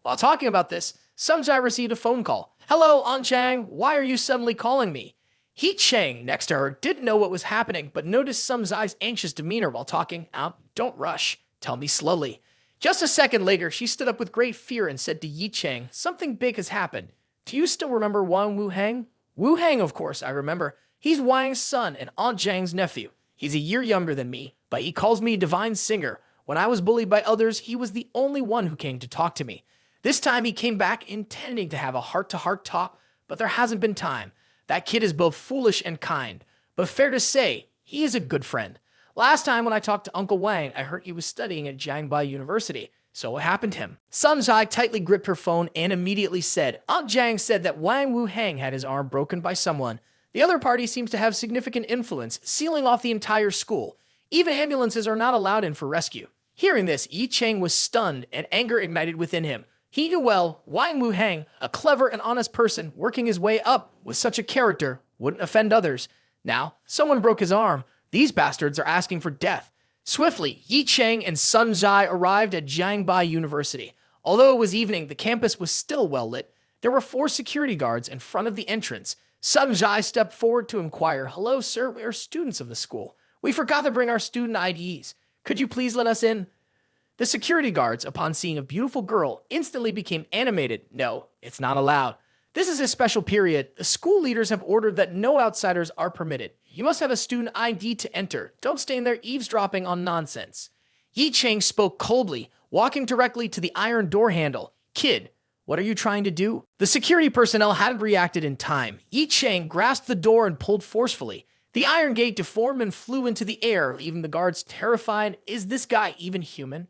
While talking about this, Sun Zai received a phone call. Hello, Aunt Chang, why are you suddenly calling me? Ye Cheng, next to her, didn't know what was happening, but noticed Sun Zai's anxious demeanor while talking. Don't rush. Tell me slowly. Just a second later, she stood up with great fear and said to Ye Cheng, something big has happened. Do you still remember Wang Wu Hang? Wu Hang, of course, I remember. He's Wang's son and Aunt Zhang's nephew. He's a year younger than me, but he calls me Divine Singer. When I was bullied by others, he was the only one who came to talk to me. This time he came back intending to have a heart-to-heart talk, but there hasn't been time. That kid is both foolish and kind, but fair to say, he is a good friend. Last time when I talked to Uncle Wang, I heard he was studying at Jiangbai University. So what happened to him? Sun Zai tightly gripped her phone and immediately said, Aunt Zhang said that Wang Wu Hang had his arm broken by someone. The other party seems to have significant influence, sealing off the entire school. Even ambulances are not allowed in for rescue. Hearing this, Ye Cheng was stunned and anger ignited within him. He knew well, Wang Wu Hang, a clever and honest person working his way up with such a character, wouldn't offend others. Now, someone broke his arm. These bastards are asking for death. Swiftly, Ye Cheng and Sun Zai arrived at Jiangbai University. Although it was evening, the campus was still well lit. There were 4 security guards in front of the entrance. Sun Zai stepped forward to inquire, Hello, sir, we are students of the school. We forgot to bring our student IDs. Could you please let us in? The security guards, upon seeing a beautiful girl, instantly became animated. No, it's not allowed. This is a special period. The school leaders have ordered that no outsiders are permitted. You must have a student ID to enter. Don't stand there eavesdropping on nonsense. Ye Cheng spoke coldly, walking directly to the iron door handle. Kid, what are you trying to do? The security personnel hadn't reacted in time. Ye Cheng grasped the door and pulled forcefully. The iron gate deformed and flew into the air, leaving the guards terrified. Is this guy even human?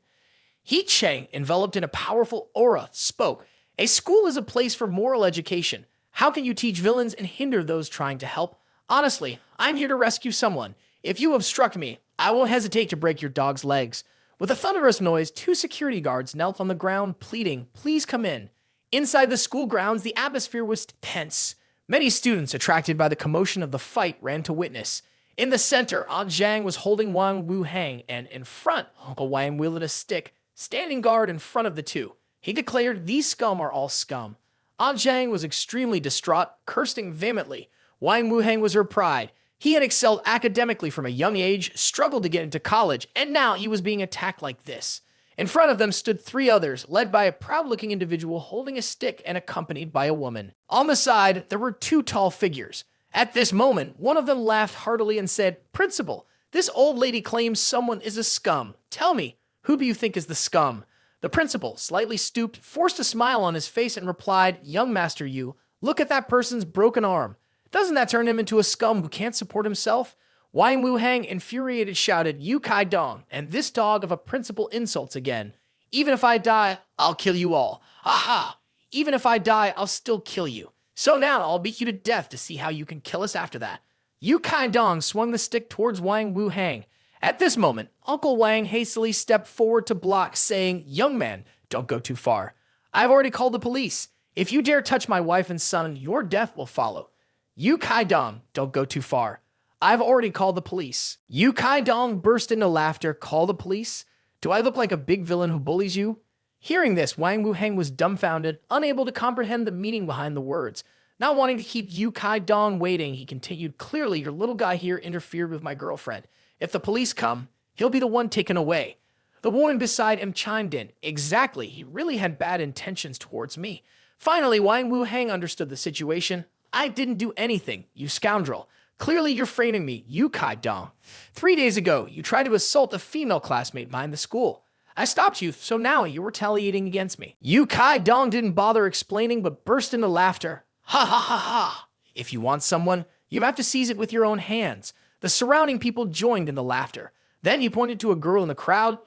Ye Cheng, enveloped in a powerful aura, spoke. A school is a place for moral education. How can you teach villains and hinder those trying to help? Honestly, I'm here to rescue someone. If you obstruct me, I won't hesitate to break your dog's legs. With a thunderous noise, 2 security guards knelt on the ground, pleading, please come in. Inside the school grounds, the atmosphere was tense. Many students, attracted by the commotion of the fight, ran to witness. In the center, Aunt Zhang was holding Wang Wu Hang, and in front, Uncle Wang wielded a stick, standing guard in front of the two. He declared, these scum are all scum. Aunt Zhang was extremely distraught, cursing vehemently. Wang Wu Hang was her pride. He had excelled academically from a young age, struggled to get into college, and now he was being attacked like this. In front of them stood 3 others, led by a proud-looking individual holding a stick and accompanied by a woman. On the side, there were 2 tall figures. At this moment, one of them laughed heartily and said, Principal, this old lady claims someone is a scum. Tell me, who do you think is the scum? The principal, slightly stooped, forced a smile on his face and replied, Young Master Yu, look at that person's broken arm. Doesn't that turn him into a scum who can't support himself? Wang Wu Hang, infuriated, shouted, You Kai Dong, and this dog of a principal insults again. Even if I die, I'll kill you all. Aha! Even if I die, I'll still kill you. So now I'll beat you to death to see how you can kill us after that. Yu Kai Dong swung the stick towards Wang Wu Hang. At this moment, Uncle Wang hastily stepped forward to block, saying, Young man, don't go too far. I've already called the police. If you dare touch my wife and son, your death will follow. Yu Kai Dong, don't go too far. I've already called the police. Yu Kai Dong burst into laughter. Call the police? Do I look like a big villain who bullies you? Hearing this, Wang Wu Hang was dumbfounded, unable to comprehend the meaning behind the words. Not wanting to keep Yu Kai Dong waiting, he continued, Clearly, your little guy here interfered with my girlfriend. If the police come, he'll be the one taken away. The woman beside him chimed in. Exactly, he really had bad intentions towards me. Finally, Wang Wu Hang understood the situation. I didn't do anything, you scoundrel. Clearly you're framing me, you Kai Dong. 3 days ago, you tried to assault a female classmate of mine in the school. I stopped you, so now you're retaliating against me. Yu Kai Dong didn't bother explaining, but burst into laughter. Ha ha ha ha. If you want someone, you have to seize it with your own hands. The surrounding people joined in the laughter. Then he pointed to a girl in the crowd.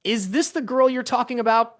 Is this the girl you're talking about?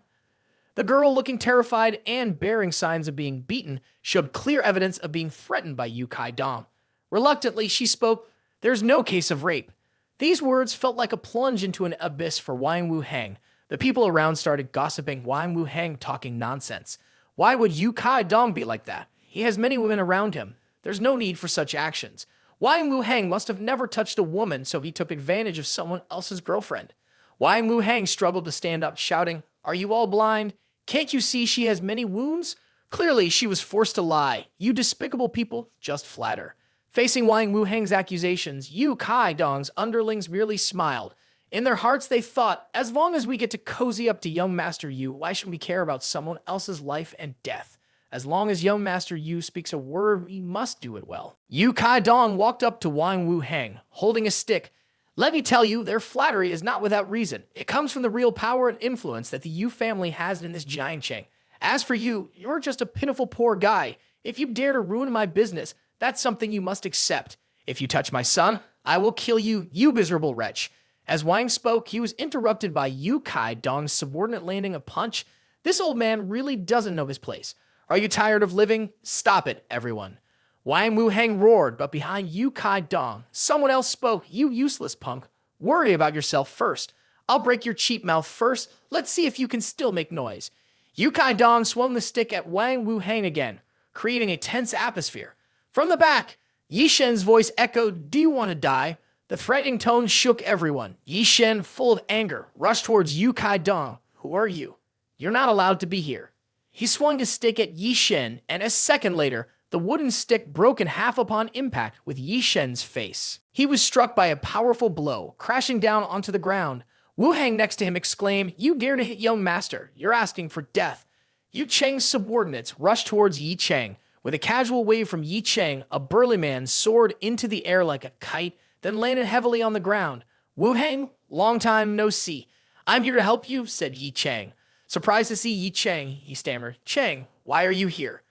The girl, looking terrified and bearing signs of being beaten, showed clear evidence of being threatened by Yu Kai Dong. Reluctantly, she spoke, "There's no case of rape." These words felt like a plunge into an abyss for Wang Wu Hang. The people around started gossiping Wang Wu Hang talking nonsense. Why would Yu Kai Dong be like that? He has many women around him. There's no need for such actions. Wang Wu Hang must have never touched a woman, so he took advantage of someone else's girlfriend. Wang Wu Hang struggled to stand up, shouting, "Are you all blind? Can't you see she has many wounds?" Clearly, she was forced to lie. You despicable people just flatter. Facing Wang Wu Hang's accusations, Yu Kai Dong's underlings merely smiled. In their hearts, they thought, as long as we get to cozy up to young Master Yu, why should we care about someone else's life and death? As long as young Master Yu speaks a word, we must do it well. Yu Kai Dong walked up to Wang Wu Hang, holding a stick. Let me tell you, their flattery is not without reason. It comes from the real power and influence that the Yu family has in this Ye Cheng. As for you, you're just a pitiful poor guy. If you dare to ruin my business, that's something you must accept. If you touch my son, I will kill you, you miserable wretch. As Wang spoke, he was interrupted by Yu Kai Dong's subordinate landing a punch. This old man really doesn't know his place. Are you tired of living? Stop it, everyone. Wang Wu Hang roared, but behind Yu Kai Dong, someone else spoke. You useless punk. Worry about yourself first. I'll break your cheap mouth first. Let's see if you can still make noise. Yu Kai Dong swung the stick at Wang Wu Hang again, creating a tense atmosphere. From the back, Ye Chen's voice echoed, "Do you want to die?" The threatening tone shook everyone. Ye Chen, full of anger, rushed towards Yu Kai Dong. Who are you? You're not allowed to be here. He swung his stick at Ye Chen, and a second later, the wooden stick broke in half upon impact with Ye Chen's face. He was struck by a powerful blow, crashing down onto the ground. Wu Hang next to him exclaimed, "You dare to hit young master. You're asking for death." Yu Cheng's subordinates rushed towards Ye Cheng. With a casual wave from Ye Cheng, a burly man soared into the air like a kite, then landed heavily on the ground. "Wu Hang, long time no see. I'm here to help you," said Ye Cheng. Surprised to see Ye Cheng, he stammered, "Cheng, why are you here?"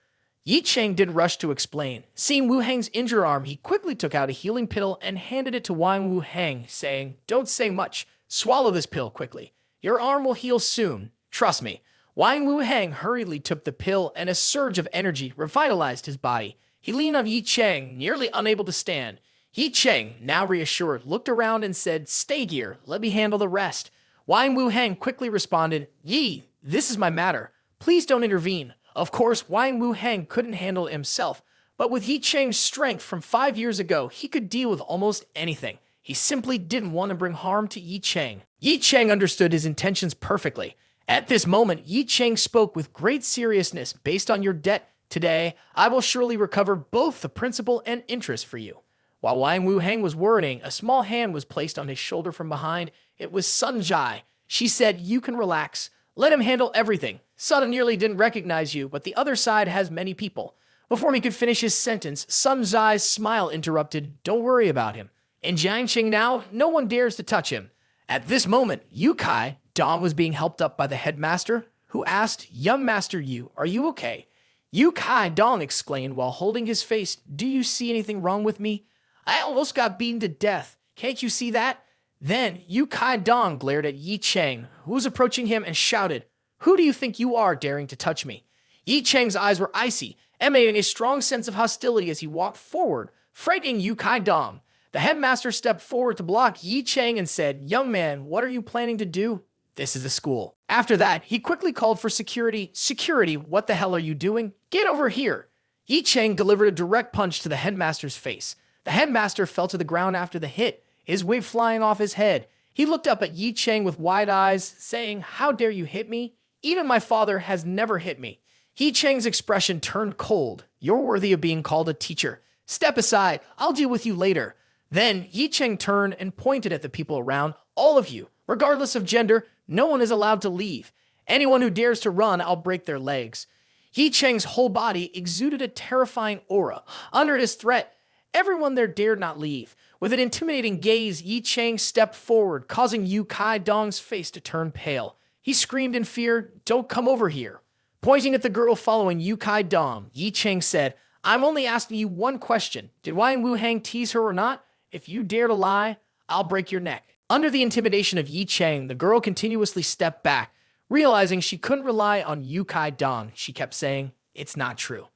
Ye Cheng didn't rush to explain. Seeing Wu Hang's injured arm, he quickly took out a healing pill and handed it to Wang Wu Hang, saying, "Don't say much. Swallow this pill quickly. Your arm will heal soon. Trust me." Wang Wu Hang hurriedly took the pill, and a surge of energy revitalized his body. He leaned on Ye Cheng, nearly unable to stand. Ye Cheng, now reassured, looked around and said, "Stay here. Let me handle the rest." Wang Wu Hang quickly responded, "Yi, this is my matter. Please don't intervene." Of course, Wang Wu Hang couldn't handle it himself, but with Ye Cheng's strength from 5 years ago, he could deal with almost anything. He simply didn't want to bring harm to Ye Cheng. Ye Cheng understood his intentions perfectly. At this moment, Ye Cheng spoke with great seriousness. "Based on your debt today, I will surely recover both the principal and interest for you." While Wang Wu Hang was worrying, a small hand was placed on his shoulder from behind. It was Sun Jai. She said, "You can relax. Let him handle everything. Sun nearly didn't recognize you, but the other side has many people." Before he could finish his sentence, Sun Jai's smile interrupted, "Don't worry about him. In Jiangqing now, no one dares to touch him." At this moment, Yu Kai Dong was being helped up by the headmaster, who asked, "Young Master Yu, are you okay?" Yu Kai Dong exclaimed while holding his face, "Do you see anything wrong with me? I almost got beaten to death. Can't you see that?" Then Yu Kai Dong glared at Ye Cheng, who was approaching him, and shouted, "Who do you think you are daring to touch me?" Ye Cheng's eyes were icy, emanating a strong sense of hostility as he walked forward, frightening Yu Kai Dong. The headmaster stepped forward to block Ye Cheng and said, "Young man, what are you planning to do? This is the school." After that, he quickly called for security. "Security, what the hell are you doing? Get over here." Ye Cheng delivered a direct punch to the headmaster's face. The headmaster fell to the ground after the hit, his wig flying off his head. He looked up at Ye Cheng with wide eyes, saying, "How dare you hit me? Even my father has never hit me." Ye Cheng's expression turned cold. "You're worthy of being called a teacher. Step aside. I'll deal with you later." Then Ye Cheng turned and pointed at the people around. "All of you, regardless of gender, no one is allowed to leave. Anyone who dares to run, I'll break their legs." Ye Cheng's whole body exuded a terrifying aura. Under his threat, everyone there dared not leave. With an intimidating gaze, Ye Cheng stepped forward, causing Yu Kai Dong's face to turn pale. He screamed in fear, "Don't come over here." Pointing at the girl following Yu Kai Dong, Ye Cheng said, "I'm only asking you one question. Did Wang Wu Hang tease her or not? If you dare to lie, I'll break your neck." Under the intimidation of Ye Cheng, the girl continuously stepped back. Realizing she couldn't rely on Yu Kai Dong, she kept saying, "It's not true."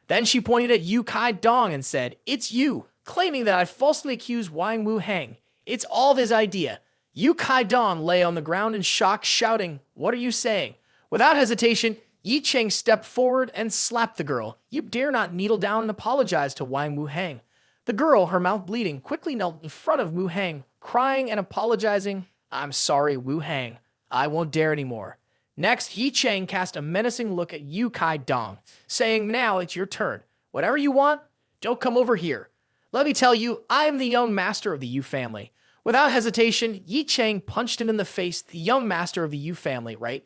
Then she pointed at Yu Kai Dong and said, "It's you," claiming that I falsely accused Wang Wu Hang. It's all of his idea. Yu Kai Dong lay on the ground in shock, shouting, "What are you saying?" Without hesitation, Ye Cheng stepped forward and slapped the girl. "You dare not kneel down and apologize to Wang Wu Hang." The girl, her mouth bleeding, quickly knelt in front of Wu Hang, crying and apologizing. "I'm sorry, Wu Hang. I won't dare anymore." Next, Ye Cheng cast a menacing look at Yu Kai Dong, saying, "Now it's your turn. Whatever you want, don't come over here. Let me tell you, I am the young master of the Yu family." Without hesitation, Ye Cheng punched him in the face, the young master of the Yu family, right?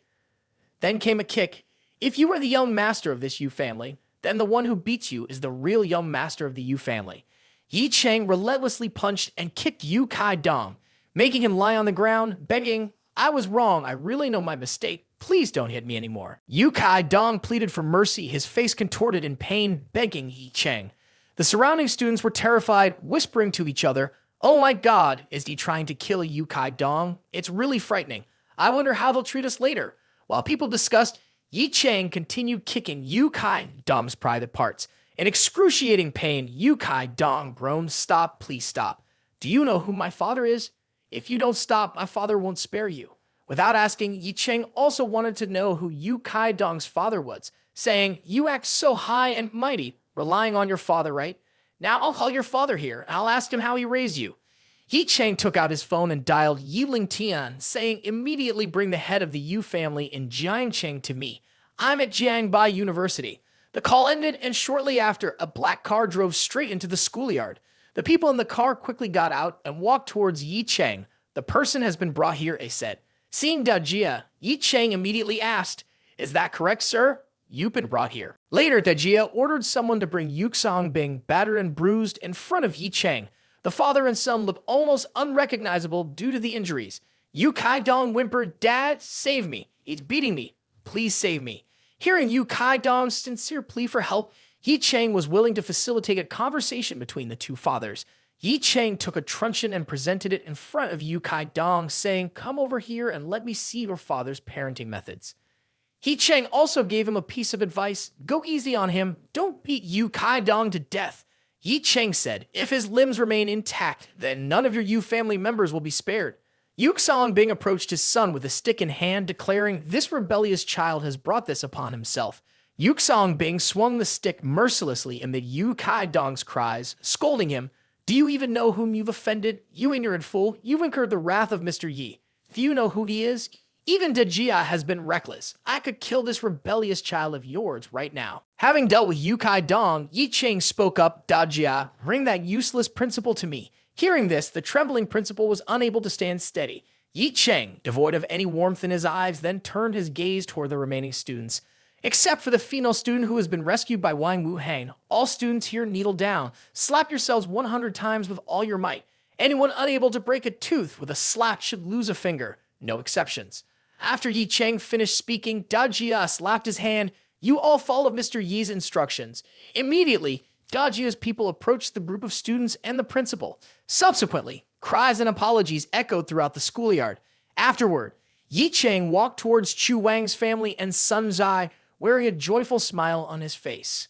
Then came a kick. "If you are the young master of this Yu family, then the one who beats you is the real young master of the Yu family." Ye Cheng relentlessly punched and kicked Yu Kai Dong, making him lie on the ground, begging, "I was wrong. I really know my mistake. Please don't hit me anymore." Yu Kai Dong pleaded for mercy, his face contorted in pain, begging Ye Cheng. The surrounding students were terrified, whispering to each other, "Oh my God, is he trying to kill Yu Kai Dong? It's really frightening. I wonder how they'll treat us later." While people discussed, Ye Cheng continued kicking Yu Kai Dong's private parts. In excruciating pain, Yu Kai Dong groaned, "Stop, please stop. Do you know who my father is? If you don't stop, my father won't spare you." Without asking, Ye Cheng also wanted to know who Yu Kai Dong's father was, saying, "You act so high and mighty, relying on your father, right? Now I'll call your father here, and I'll ask him how he raised you." Ye Cheng took out his phone and dialed Yi Ling Tian, saying, "Immediately bring the head of the Yu family in Jiangcheng to me. I'm at Jiangbai University." The call ended, and shortly after, a black car drove straight into the schoolyard. The people in the car quickly got out and walked towards Ye Cheng. "The person has been brought here," they said. Seeing Dajia, Ye Cheng immediately asked, "Is that correct, sir? You've been brought here." Later, Dajia ordered someone to bring Yuxang Bing, battered and bruised, in front of Ye Cheng. The father and son looked almost unrecognizable due to the injuries. Yu Kai Dong whimpered, "Dad, save me. He's beating me. Please save me." Hearing Yu Kai Dong's sincere plea for help, Ye Cheng was willing to facilitate a conversation between the two fathers. Ye Cheng took a truncheon and presented it in front of Yu Kai Dong, saying, "Come over here and let me see your father's parenting methods." Ye Cheng also gave him a piece of advice: "Go easy on him. Don't beat Yu Kai Dong to death." Ye Cheng said, "If his limbs remain intact, then none of your Yu family members will be spared." Yuxang Bing approached his son with a stick in hand, declaring, "This rebellious child has brought this upon himself." Yuxang Bing swung the stick mercilessly amid Yu Kai Dong's cries, scolding him, "Do you even know whom you've offended? You ignorant fool, you've incurred the wrath of Mr. Yi. Do you know who he is? Even Dajia has been reckless. I could kill this rebellious child of yours right now." Having dealt with Yu Kai Dong, Ye Cheng spoke up, "Dajia, bring that useless principal to me." Hearing this, the trembling principal was unable to stand steady. Ye Cheng, devoid of any warmth in his eyes, then turned his gaze toward the remaining students. "Except for the female student who has been rescued by Wang Wu Hang, all students here kneel down. Slap yourselves 100 times with all your might. Anyone unable to break a tooth with a slap should lose a finger. No exceptions." After Ye Cheng finished speaking, Dajia slapped his hand. "You all follow Mr. Yi's instructions." Immediately, Dajia's people approached the group of students and the principal. Subsequently, cries and apologies echoed throughout the schoolyard. Afterward, Ye Cheng walked towards Chu Wang's family and Sun Zai, wearing a joyful smile on his face.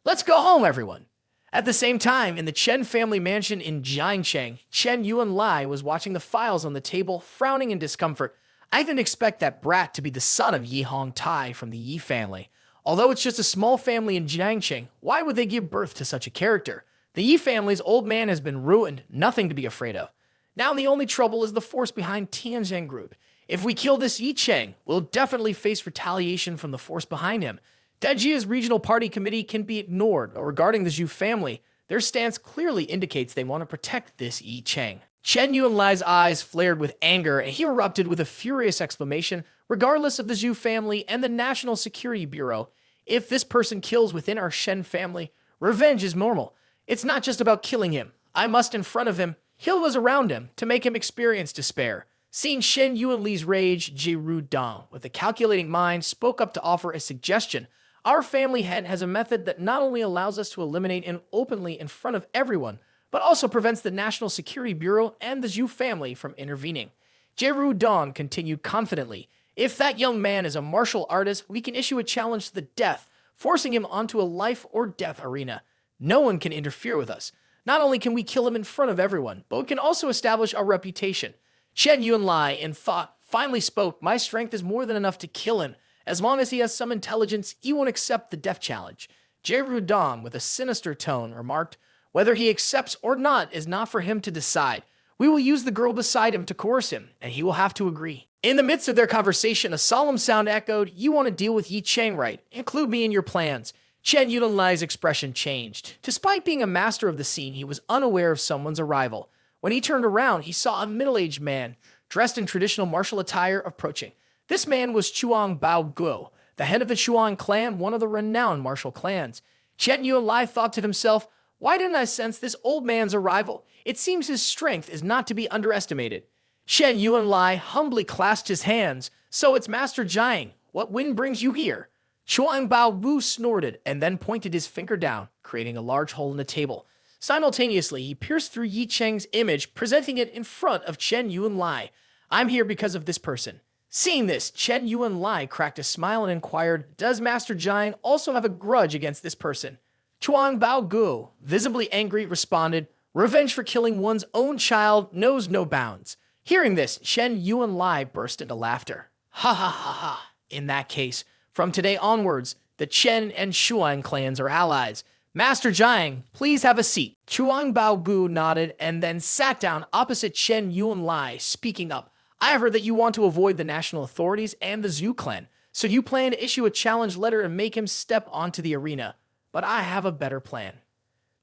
"Let's go home, everyone." At the same time, in the Chen family mansion in Jiangcheng, Chen Yuanlai was watching the files on the table, frowning in discomfort. "I didn't expect that brat to be the son of Yi Hong Tai from the Yi family. Although it's just a small family in Jiangcheng, why would they give birth to such a character? The Yi family's old man has been ruined, nothing to be afraid of. Now the only trouble is the force behind Tianzhen Group. If we kill this Ye Cheng, we'll definitely face retaliation from the force behind him. Dajia's regional party committee can be ignored, but regarding the Zhu family, their stance clearly indicates they want to protect this Ye Cheng." Chen Yuanlai's eyes flared with anger, and he erupted with a furious exclamation. Regardless of the Zhu family and the National Security Bureau, If this person kills within our Shen family, revenge is normal. It's not just about killing him. I must, in front of him, heal those around him to make him experience despair. Seeing Shen Yuanli's rage, Jiru Dong, with a calculating mind, spoke up to offer a suggestion. Our family head has a method that not only allows us to eliminate him openly in front of everyone, but also prevents the National Security Bureau and the Zhu family from intervening. Jiru Dong continued confidently, if that young man is a martial artist, we can issue a challenge to the death, forcing him onto a life or death arena. No one can interfere with us. Not only can we kill him in front of everyone, but we can also establish our reputation. Chen Yunlai, in thought, finally spoke, my strength is more than enough to kill him. As long as he has some intelligence, he won't accept the death challenge. Jiru Dong, with a sinister tone, remarked, whether he accepts or not is not for him to decide. We will use the girl beside him to coerce him, and he will have to agree. In the midst of their conversation, a solemn sound echoed, you want to deal with Ye Cheng, right? Include me in your plans. Chen Yunlai's expression changed. Despite being a master of the scene, he was unaware of someone's arrival. When he turned around, he saw a middle-aged man, dressed in traditional martial attire, approaching. This man was Chuang Bao Guo, the head of the Chuang clan, one of the renowned martial clans. Chen Yunlai thought to himself, why didn't I sense this old man's arrival? It seems his strength is not to be underestimated. Shen Yunlai humbly clasped his hands. So it's Master Jiang. What wind brings you here? Chuang Bao Wu snorted and then pointed his finger down, creating a large hole in the table. Simultaneously, he pierced through Ye Cheng's image, presenting it in front of Chen Yunlai. I'm here because of this person. Seeing this, Chen Yunlai cracked a smile and inquired, does Master Jiang also have a grudge against this person? Chuang Bao Gu, visibly angry, responded, revenge for killing one's own child knows no bounds. Hearing this, Chen Yunlai burst into laughter. Ha ha ha ha. In that case, from today onwards, the Chen and Shuang clans are allies. Master Jiang, please have a seat. Chuang Bao Gu nodded and then sat down opposite Chen Yunlai, speaking up. I have heard that you want to avoid the national authorities and the Zhu clan, so you plan to issue a challenge letter and make him step onto the arena. But I have a better plan.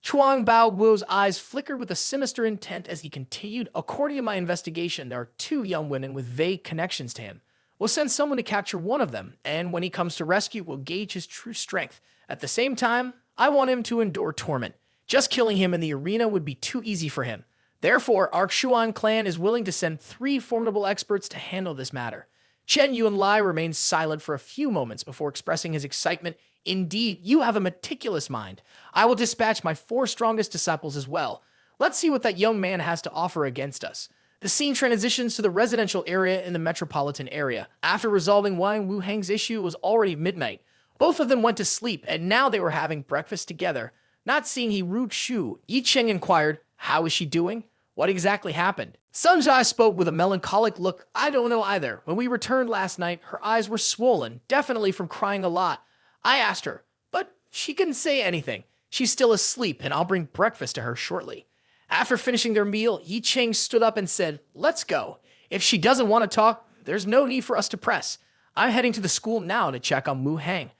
Chuang Bao Guo's eyes flickered with a sinister intent as he continued, according to my investigation, there are 2 young women with vague connections to him. We'll send someone to capture one of them, and when he comes to rescue, we'll gauge his true strength. At the same time, I want him to endure torment. Just killing him in the arena would be too easy for him. Therefore, our Shuang clan is willing to send 3 formidable experts to handle this matter. Chen Yunlai remained silent for a few moments before expressing his excitement. Indeed, you have a meticulous mind. I will dispatch my 4 strongest disciples as well. Let's see what that young man has to offer against us. The scene transitions to the residential area in the metropolitan area. After resolving Wang Wuhang's issue, it was already midnight. Both of them went to sleep, and now they were having breakfast together. Not seeing He Ru Shu, Ye Cheng inquired, how is she doing? What exactly happened? Sunjai spoke with a melancholic look. I don't know either. When we returned last night, her eyes were swollen, definitely from crying a lot. I asked her, but she couldn't say anything. She's still asleep, and I'll bring breakfast to her shortly. After finishing their meal, Ye Cheng stood up and said, let's go. If she doesn't want to talk, there's no need for us to press. I'm heading to the school now to check on Mu Hang.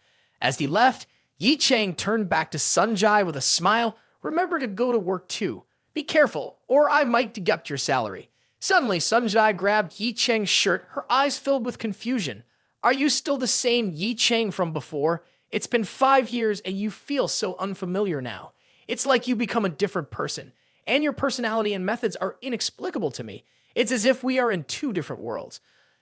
As he left, Ye Cheng turned back to Sunjai with a smile. Remember to go to work too. Be careful, or I might deduct your salary. Suddenly, Sunjai grabbed Ye Cheng's shirt, her eyes filled with confusion. Are you still the same Ye Cheng from before? It's been 5 years and you feel so unfamiliar now. It's like you become a different person, and your personality and methods are inexplicable to me. It's as if we are in 2 different worlds.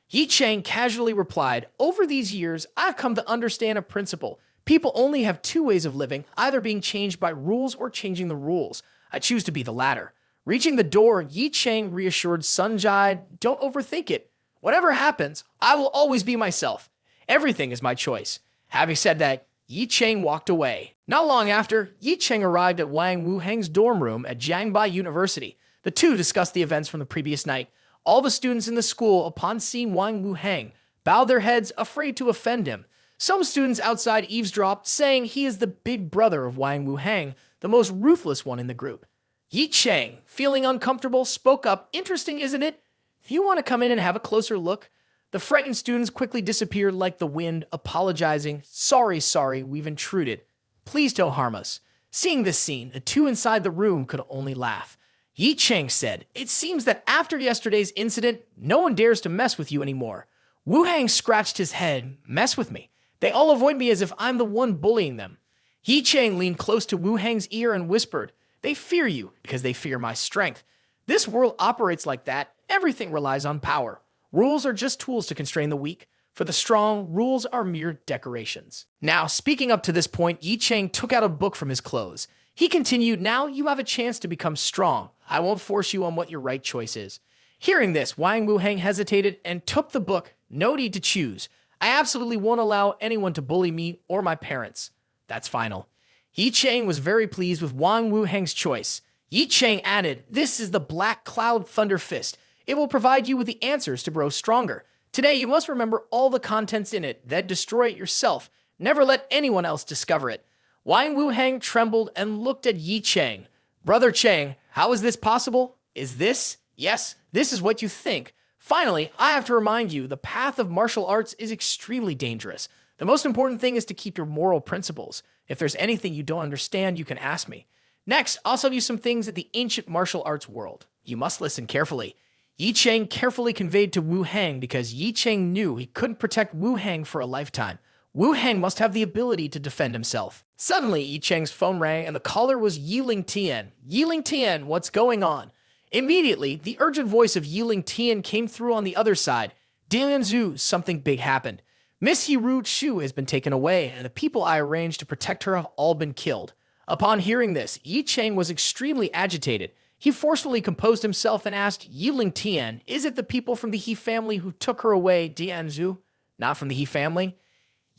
Ye Cheng casually replied, over these years, I've come to understand a principle. People only have 2 ways of living, either being changed by rules or changing the rules. I choose to be the latter. Reaching the door, Ye Cheng reassured Sunjai, don't overthink it. Whatever happens, I will always be myself. Everything is my choice. Having said that, Ye Cheng walked away. Not long after, Ye Cheng arrived at Wang Wuhang's dorm room at Jiangbai University. The 2 discussed the events from the previous night. All the students in the school, upon seeing Wang Wuhang, bowed their heads, afraid to offend him. Some students outside eavesdropped, saying he is the big brother of Wang Wuhang, the most ruthless one in the group. Ye Cheng, feeling uncomfortable, spoke up, interesting, isn't it? Do you want to come in and have a closer look? The frightened students quickly disappeared like the wind, apologizing. Sorry, we've intruded. Please don't harm us. Seeing this scene, the 2 inside the room could only laugh. Ye Cheng said, it seems that after yesterday's incident, no one dares to mess with you anymore. Wu Hang scratched his head. Mess with me? They all avoid me as if I'm the one bullying them. Ye Cheng leaned close to Wu Hang's ear and whispered, "They fear you because they fear my strength. This world operates like that. Everything relies on power. Rules are just tools to constrain the weak. For the strong, rules are mere decorations." Now, speaking up to this point, Ye Cheng took out a book from his clothes. He continued, "Now you have a chance to become strong. I won't force you on what your right choice is." Hearing this, Wang Wu Hang hesitated and took the book. "No need to choose. I absolutely won't allow anyone to bully me or my parents. That's final." Ye Cheng was very pleased with Wang Wu Hang's choice. Ye Cheng added, "This is the Black Cloud Thunder Fist. It will provide you with the answers to grow stronger. Today, you must remember all the contents in it, then destroy it yourself. Never let anyone else discover it." Wang Wu Hang trembled and looked at Ye Cheng. "Brother Cheng, how is this possible? Is this? Yes, this is what you think. Finally, I have to remind you, the path of martial arts is extremely dangerous. The most important thing is to keep your moral principles. If there's anything you don't understand, you can ask me. Next, I'll tell you some things at the ancient martial arts world. You must listen carefully." Ye Cheng carefully conveyed to Wu Hang because Ye Cheng knew he couldn't protect Wu Hang for a lifetime. Wu Hang must have the ability to defend himself. Suddenly, Ye Cheng's phone rang and the caller was Yiling Tian. "Yiling Tian, what's going on?" Immediately, the urgent voice of Yiling Tian came through on the other side. "Dian Zhu, something big happened. Miss Hiru Shu has been taken away, and the people I arranged to protect her have all been killed." Upon hearing this, Ye Cheng was extremely agitated. He forcefully composed himself and asked Yiling Tian, "Is it the people from the He family who took her away, Dian Zhu? Not from the He family?"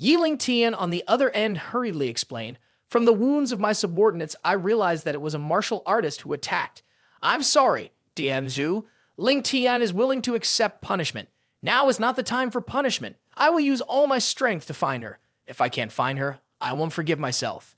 Yiling Tian on the other end hurriedly explained, "From the wounds of my subordinates, I realized that it was a martial artist who attacked. I'm sorry, Dian Zhu. Ling Tian is willing to accept punishment. Now is not the time for punishment. I will use all my strength to find her. If I can't find her, I won't forgive myself."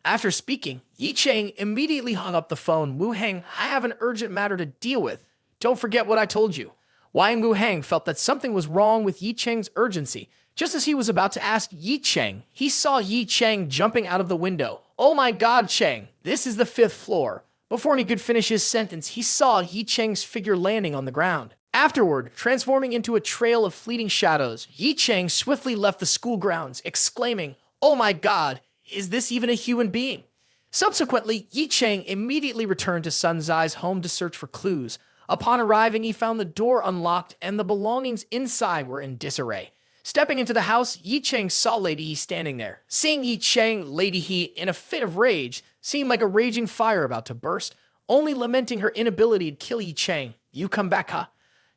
After speaking, Ye Cheng immediately hung up the phone. "Wu Hang, I have an urgent matter to deal with. Don't forget what I told you." Wang Wu Hang felt that something was wrong with Ye Cheng's urgency. Just as he was about to ask Ye Cheng, he saw Ye Cheng jumping out of the window. "Oh my God, Cheng, this is the 5th floor." Before he could finish his sentence, he saw Ye Cheng's figure landing on the ground. Afterward, transforming into a trail of fleeting shadows, Ye Cheng swiftly left the school grounds, exclaiming, "Oh my God, is this even a human being?" Subsequently, Ye Cheng immediately returned to Sun Zai's home to search for clues. Upon arriving, he found the door unlocked and the belongings inside were in disarray. Stepping into the house, Ye Cheng saw Lady He standing there. Seeing Ye Cheng, Lady He, in a fit of rage, seemed like a raging fire about to burst, only lamenting her inability to kill Ye Cheng. "You come back, huh?"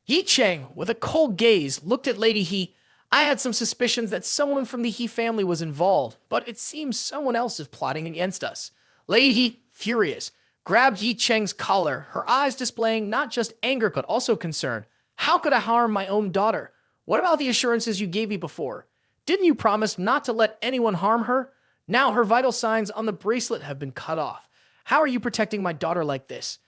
Ye Cheng, with a cold gaze, looked at Lady He. "I had some suspicions that someone from the He family was involved, but it seems someone else is plotting against us." Lady He, furious, grabbed Ye Cheng's collar, her eyes displaying not just anger but also concern. "How could I harm my own daughter? What about the assurances you gave me before? Didn't you promise not to let anyone harm her? Now her vital signs on the bracelet have been cut off. How are you protecting my daughter like this?"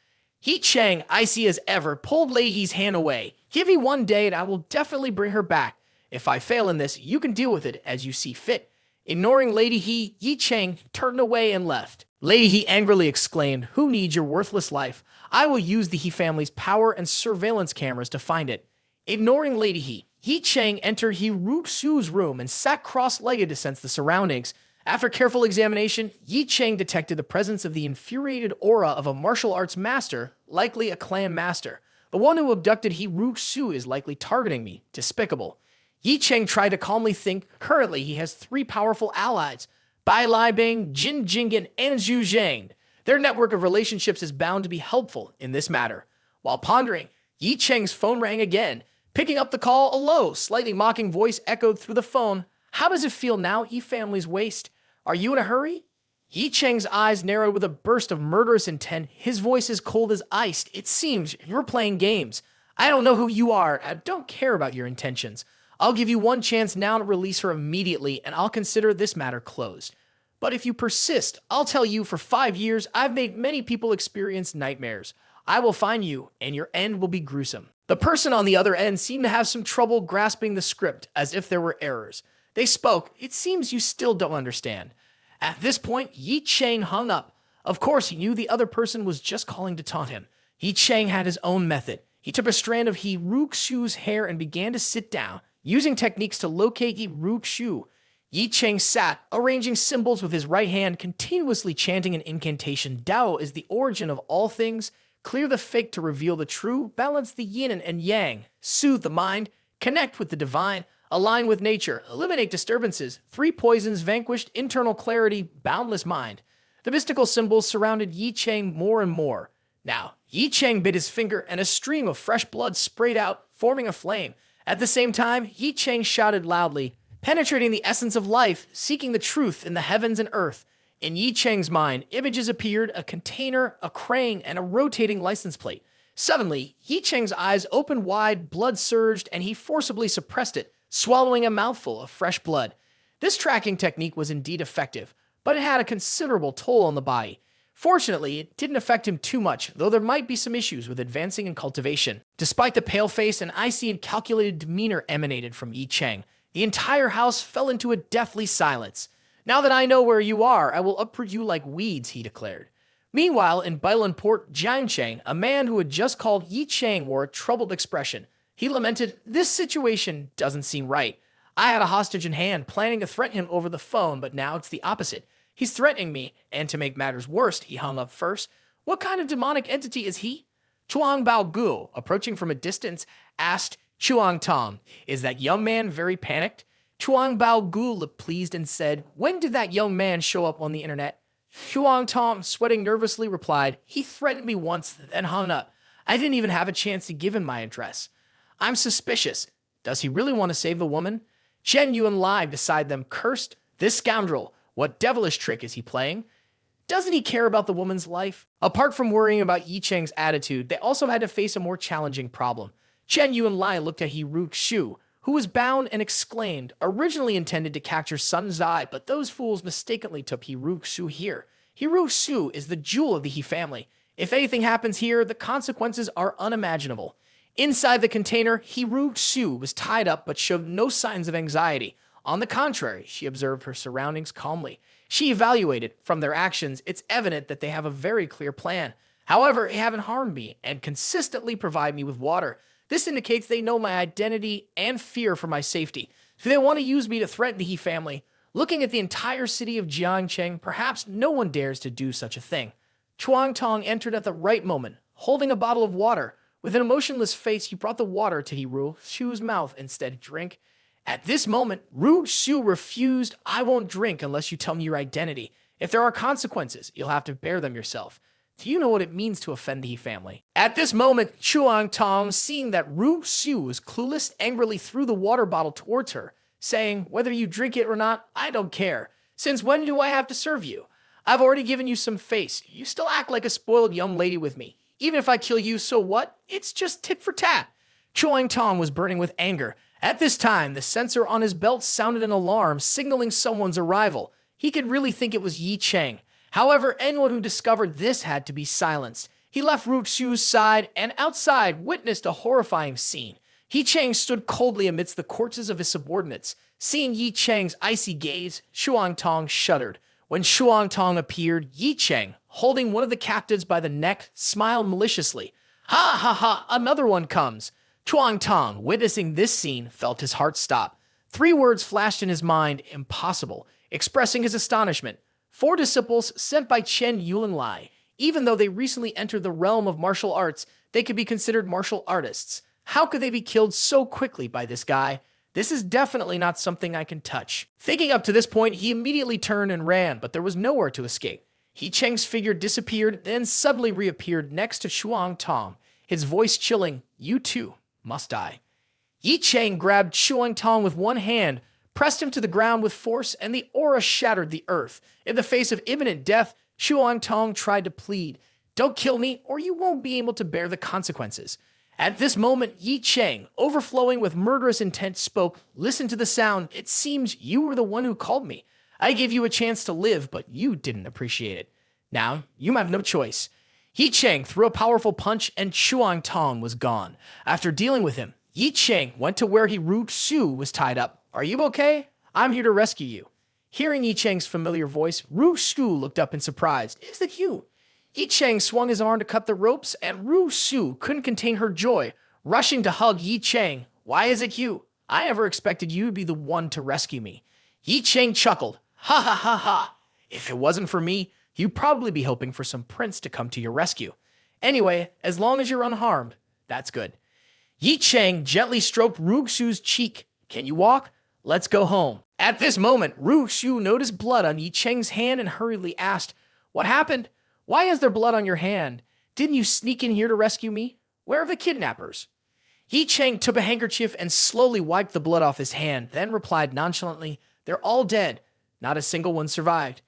Ye Cheng, icy as ever, pulled Lady He's hand away. "Give me one day and I will definitely bring her back. If I fail in this, you can deal with it as you see fit." Ignoring Lady He, Ye Cheng turned away and left. Lady He angrily exclaimed, "Who needs your worthless life? I will use the He family's power and surveillance cameras to find it." Ignoring Lady He, Ye Cheng entered Hiru Su's room and sat cross-legged to sense the surroundings. After careful examination, Ye Cheng detected the presence of the infuriated aura of a martial arts master, likely a clan master. "The one who abducted Hiru Su is likely targeting me. Despicable." Ye Cheng tried to calmly think. Currently, he has 3 powerful allies: Bai Lai Bing, Jin Jingen, and Zhu Zhang. Their network of relationships is bound to be helpful in this matter. While pondering, Ye Cheng's phone rang again. Picking up the call, a low, slightly mocking voice echoed through the phone. "How does it feel now, He family's waste? Are you in a hurry?" Ye Cheng's eyes narrowed with a burst of murderous intent. His voice is cold as ice. "It seems you're playing games. I don't know who you are. I don't care about your intentions. I'll give you one chance now to release her immediately, and I'll consider this matter closed. But if you persist, I'll tell you for 5 years, I've made many people experience nightmares. I will find you, and your end will be gruesome." The person on the other end seemed to have some trouble grasping the script, as if there were errors. They spoke. "It seems you still don't understand." At this point, Ye Cheng hung up. Of course, he knew the other person was just calling to taunt him. Ye Cheng had his own method. He took a strand of Hiru Xu's hair and began to sit down, using techniques to locate Hiru Xu. Ye Cheng sat, arranging symbols with his right hand, continuously chanting an incantation. Tao is the origin of all things. Clear the fake to reveal the true. Balance the yin and yang. Soothe the mind. Connect with the divine. Align with nature. Eliminate disturbances. 3 poisons vanquished. Internal clarity. Boundless mind. The mystical symbols surrounded Ye Cheng more and more. Now, Ye Cheng bit his finger and a stream of fresh blood sprayed out, forming a flame. At the same time, Ye Cheng shouted loudly, penetrating the essence of life, seeking the truth in the heavens and earth. In Ye Cheng's mind, images appeared, a container, a crane, and a rotating license plate. Suddenly, Ye Cheng's eyes opened wide, blood surged, and he forcibly suppressed it, swallowing a mouthful of fresh blood. This tracking technique was indeed effective, but it had a considerable toll on the body. Fortunately, it didn't affect him too much, though there might be some issues with advancing in cultivation. Despite the pale face, an icy and calculated demeanor emanated from Ye Cheng. The entire house fell into a deathly silence. Now that I know where you are, I will uproot you like weeds, he declared. Meanwhile, in Bailan Port, Jiangcheng, a man who had just called Ye Cheng wore a troubled expression. He lamented, "This situation doesn't seem right. I had a hostage in hand, planning to threaten him over the phone, but now it's the opposite. He's threatening me, and to make matters worse, he hung up first. What kind of demonic entity is he?" Chuang Bao Gu, approaching from a distance, asked Chuang Tong, "Is that young man very panicked?" Chuang Bao Gu looked pleased and said, "When did that young man show up on the internet?" Chuang Tong, sweating nervously, replied, "He threatened me once, then hung up. I didn't even have a chance to give him my address. I'm suspicious. Does he really want to save the woman?" Chen Yuan Lai beside them cursed, "This scoundrel. What devilish trick is he playing? Doesn't he care about the woman's life?" Apart from worrying about Ye Cheng's attitude, they also had to face a more challenging problem. Chen Yuan Lai looked at Hiru Xu, who was bound, and exclaimed, originally intended to capture Sun Zai, but those fools mistakenly took Hiru Xu here. Hiru Xu is the jewel of the He family. If anything happens here, the consequences are unimaginable. Inside the container, Hiru Xu was tied up but showed no signs of anxiety. On the contrary, she observed her surroundings calmly. She evaluated, from their actions, it's evident that they have a very clear plan. However, they haven't harmed me and consistently provide me with water. This indicates they know my identity and fear for my safety. Do they want to use me to threaten the He family? Looking at the entire city of Jiangcheng, perhaps no one dares to do such a thing. Chuang Tong entered at the right moment, holding a bottle of water. With an emotionless face, he brought the water to Hiru Xu's mouth and said, "Drink." At this moment, Ru Xu refused. "I won't drink unless you tell me your identity. If there are consequences, you'll have to bear them yourself. Do you know what it means to offend the He family?" At this moment, Chuang Tong, seeing that Ru Xu was clueless, angrily threw the water bottle towards her, saying, "Whether you drink it or not, I don't care. Since when do I have to serve you? I've already given you some face. You still act like a spoiled young lady with me. Even if I kill you, so what? It's just tit for tat." Chuang Tong was burning with anger. At this time, the sensor on his belt sounded an alarm, signaling someone's arrival. He could really think it was Ye Cheng. However, anyone who discovered this had to be silenced. He left Ru Xu's side and outside witnessed a horrifying scene. Ye Cheng stood coldly amidst the corpses of his subordinates. Seeing Ye Cheng's icy gaze, Chuang Tong shuddered. When Chuang Tong appeared, Ye Cheng, holding one of the captives by the neck, smiled maliciously. "Ha ha ha, another one comes." Chuang Tong, witnessing this scene, felt his heart stop. 3 words flashed in his mind, "impossible," expressing his astonishment. 4 disciples sent by Chen Yuan Lai. Even though they recently entered the realm of martial arts, they could be considered martial artists. How could they be killed so quickly by this guy? This is definitely not something I can touch. Thinking up to this point, he immediately turned and ran, but there was nowhere to escape. Ye Cheng's figure disappeared, then suddenly reappeared next to Chuang Tong, his voice chilling, "You too must die." Ye Cheng grabbed Chuang Tong with one hand, pressed him to the ground with force, and the aura shattered the earth. In the face of imminent death, Chuang Tong tried to plead, "Don't kill me, or you won't be able to bear the consequences." At this moment, Ye Cheng, overflowing with murderous intent, spoke, "Listen to the sound. It seems you were the one who called me. I gave you a chance to live, but you didn't appreciate it. Now, you have no choice." Ye Cheng threw a powerful punch, and Chuang Tong was gone. After dealing with him, Ye Cheng went to where Hiru Xu was tied up. "Are you okay? I'm here to rescue you." Hearing Ye Cheng's familiar voice, Ru Xu looked up in surprise. "Is it you?" Ye Cheng swung his arm to cut the ropes, and Ru Xu couldn't contain her joy, rushing to hug Ye Cheng. "Why is it you? I never expected you to be the one to rescue me." Ye Cheng chuckled. Ha ha ha ha. If it wasn't for me, you'd probably be hoping for some prince to come to your rescue. Anyway, as long as you're unharmed, that's good. Ye Cheng gently stroked Ruxu's cheek. Can you walk? Let's go home. At this moment, Ruxu noticed blood on Ye Cheng's hand and hurriedly asked, What happened? Why is there blood on your hand? Didn't you sneak in here to rescue me? Where are the kidnappers? Ye Cheng took a handkerchief and slowly wiped the blood off his hand, then replied nonchalantly, They're all dead. Not a single one survived.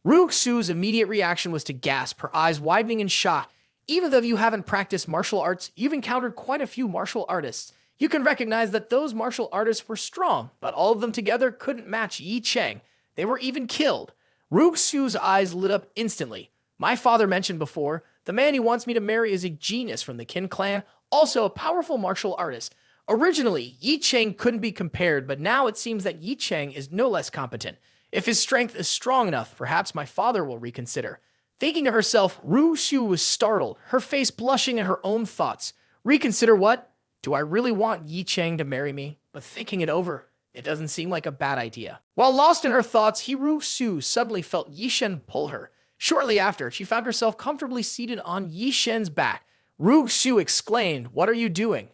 Ruxu's immediate reaction was to gasp, her eyes widening in shock. Even though you haven't practiced martial arts, you've encountered quite a few martial artists. You can recognize that those martial artists were strong, but all of them together couldn't match Ye Cheng. They were even killed. Ruxu's eyes lit up instantly. My father mentioned before, the man he wants me to marry is a genius from the Qin clan, also a powerful martial artist. Originally, Ye Cheng couldn't be compared, but now it seems that Ye Cheng is no less competent. If his strength is strong enough, perhaps my father will reconsider. Thinking to herself, Ruxu was startled, her face blushing at her own thoughts. Reconsider what? Do I really want Ye Cheng to marry me? But thinking it over, it doesn't seem like a bad idea. While lost in her thoughts, Ruxu suddenly felt Ye Shen pull her. Shortly after, she found herself comfortably seated on Ye Shen's back. Ruxu exclaimed, What are you doing?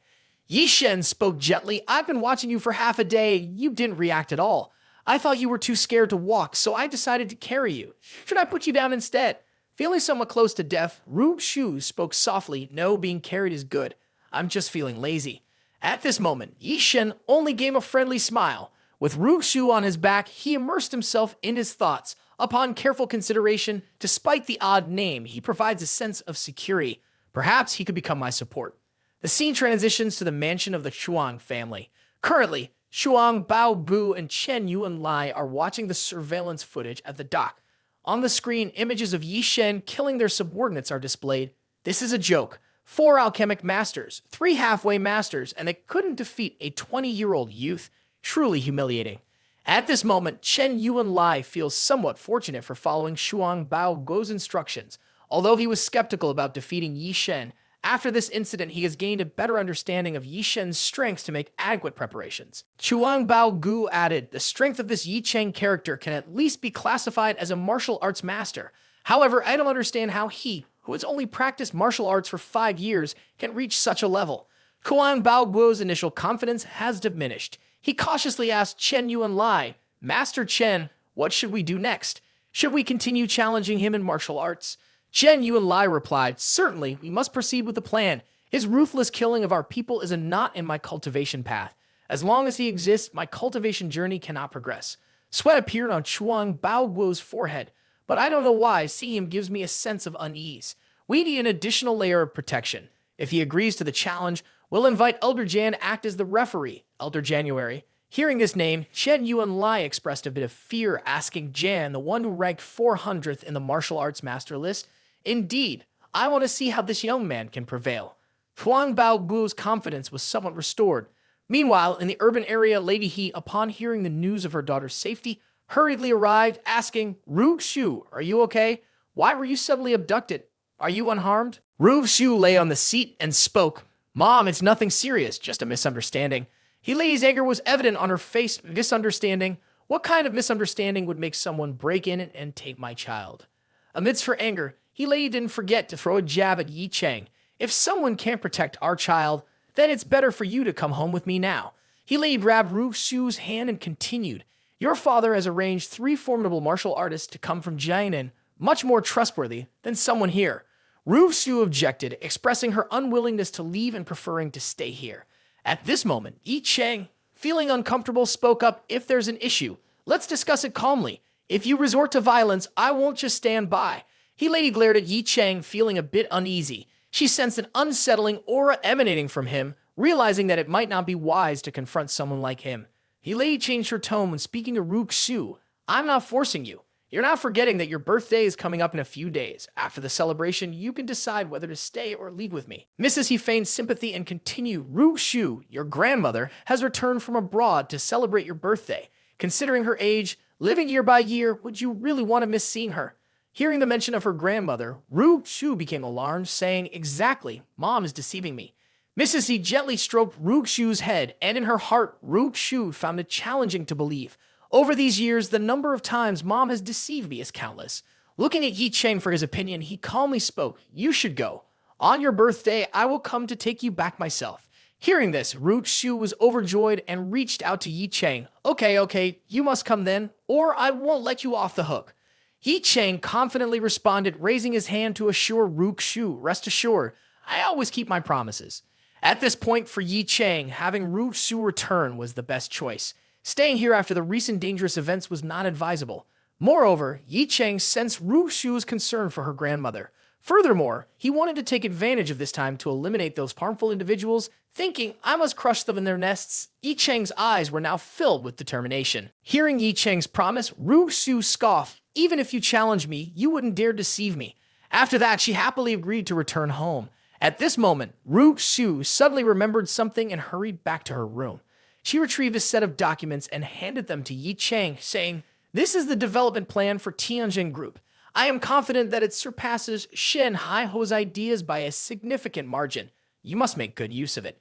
Ye Shen spoke gently. I've been watching you for half a day. You didn't react at all. I thought you were too scared to walk, so I decided to carry you. Should I put you down instead? Feeling somewhat close to death, Ruxu spoke softly. No, being carried is good. I'm just feeling lazy. At this moment, Ye Shen only gave a friendly smile. With Ruxu on his back, he immersed himself in his thoughts. Upon careful consideration, despite the odd name, he provides a sense of security. Perhaps he could become my support. The scene transitions to the mansion of the Shuang family. Currently, Shuang, Bao Bu, and Chen Yu and Lai are watching the surveillance footage at the dock. On the screen, images of Ye Shen killing their subordinates are displayed. This is a joke. 4 alchemic masters, 3 halfway masters, and they couldn't defeat a 20-year-old youth. Truly humiliating. At this moment, Chen Yu and Lai feels somewhat fortunate for following Shuang Bao Guo's instructions. Although he was skeptical about defeating Ye Shen, after this incident, he has gained a better understanding of Ye Shen's strengths to make adequate preparations. Shuang Bao Gu added, the strength of this Ye Cheng character can at least be classified as a martial arts master. However, I don't understand how he, who has only practiced martial arts for 5 years, can reach such a level. Shuang Bao Guo's initial confidence has diminished. He cautiously asked Chen Yu and Lai, Master Chen, what should we do next? Should we continue challenging him in martial arts? Chen Yu and Lai replied, Certainly, we must proceed with the plan. His ruthless killing of our people is a knot in my cultivation path. As long as he exists, my cultivation journey cannot progress. Sweat appeared on Shuang Bao Guo's forehead, but I don't know why seeing him gives me a sense of unease. We need an additional layer of protection. If he agrees to the challenge, we'll invite Elder Jan to act as the referee, Elder January. Hearing this name, Chen Yu and Lai expressed a bit of fear, asking Jan, the one who ranked 400th in the martial arts master list, Indeed, I want to see how this young man can prevail. Huang Bao Guo's confidence was somewhat restored. Meanwhile, in the urban area, Lady He, upon hearing the news of her daughter's safety, hurriedly arrived, asking, Ruxu, are you okay? Why were you suddenly abducted? Are you unharmed? Ruxu lay on the seat and spoke. Mom, it's nothing serious, just a misunderstanding. He Lady's anger was evident on her face. Misunderstanding? What kind of misunderstanding would make someone break in and take my child? Amidst her anger, He Lady didn't forget to throw a jab at Ye Cheng. If someone can't protect our child, then it's better for you to come home with me now. He Lady grabbed Ruxu's hand and continued. Your father has arranged 3 formidable martial artists to come from Jianan, much more trustworthy than someone here. Ruxu objected, expressing her unwillingness to leave and preferring to stay here. At this moment, Ye Cheng, feeling uncomfortable, spoke up. If there's an issue, let's discuss it calmly. If you resort to violence, I won't just stand by. He Lady glared at Ye Cheng, feeling a bit uneasy. She sensed an unsettling aura emanating from him, realizing that it might not be wise to confront someone like him. He Lady changed her tone when speaking to Ruxu. I'm not forcing you. You're not forgetting that your birthday is coming up in a few days. After the celebration, you can decide whether to stay or leave with me. Mrs. He feigned sympathy and continued, Ruxu, your grandmother, has returned from abroad to celebrate your birthday. Considering her age, living year by year, would you really want to miss seeing her? Hearing the mention of her grandmother, Ruxu became alarmed, saying, Exactly, Mom is deceiving me. Mrs. He gently stroked Ruxu's head, and in her heart, Ruxu found it challenging to believe. Over these years, the number of times Mom has deceived me is countless. Looking at Ye Cheng for his opinion, he calmly spoke, "You should go. On your birthday, I will come to take you back myself." Hearing this, Ru Xu was overjoyed and reached out to Ye Cheng. Okay, you must come then, or I won't let you off the hook." Ye Cheng confidently responded, raising his hand to assure Ru Xu, "Rest assured, I always keep my promises." At this point, for Ye Cheng, having Ru Xu return was the best choice. Staying here after the recent dangerous events was not advisable. Moreover, Ye Cheng sensed Ru Xu's concern for her grandmother. Furthermore, he wanted to take advantage of this time to eliminate those harmful individuals, thinking, "I must crush them in their nests." Ye Cheng's eyes were now filled with determination. Hearing Ye Cheng's promise, Ru Xu scoffed, "Even if you challenge me, you wouldn't dare deceive me." After that, she happily agreed to return home. At this moment, Ru Xu suddenly remembered something and hurried back to her room. She retrieved a set of documents and handed them to Ye Cheng, saying, "This is the development plan for Tianjin Group. I am confident that it surpasses Shen Haiho's ideas by a significant margin. You must make good use of it."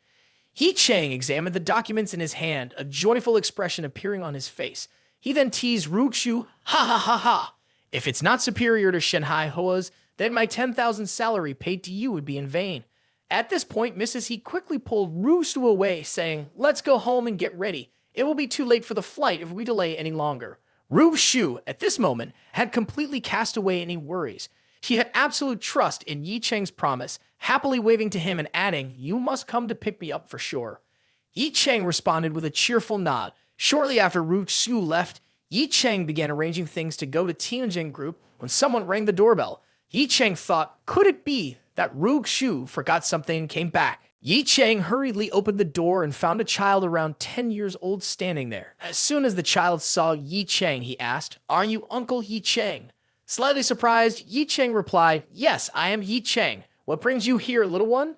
Ye Cheng examined the documents in his hand, a joyful expression appearing on his face. He then teased Ru Xu, "Ha ha ha ha! If it's not superior to Shen Haiho's, then my 10,000 salary paid to you would be in vain." At this point, Mrs. He quickly pulled Ru Xu away, saying, "Let's go home and get ready. It will be too late for the flight if we delay any longer." Ru Xu, at this moment, had completely cast away any worries. She had absolute trust in Ye Cheng's promise, happily waving to him and adding, "You must come to pick me up for sure." Ye Cheng responded with a cheerful nod. Shortly after Ru Xu left, Ye Cheng began arranging things to go to Tianjin Group when someone rang the doorbell. Ye Cheng thought, could it be that Ru Xu forgot something and came back? Ye Cheng hurriedly opened the door and found a child around 10 years old standing there. As soon as the child saw Ye Cheng, he asked, "Are you Uncle Ye Cheng?" Slightly surprised, Ye Cheng replied, "Yes, I am Ye Cheng. What brings you here, little one?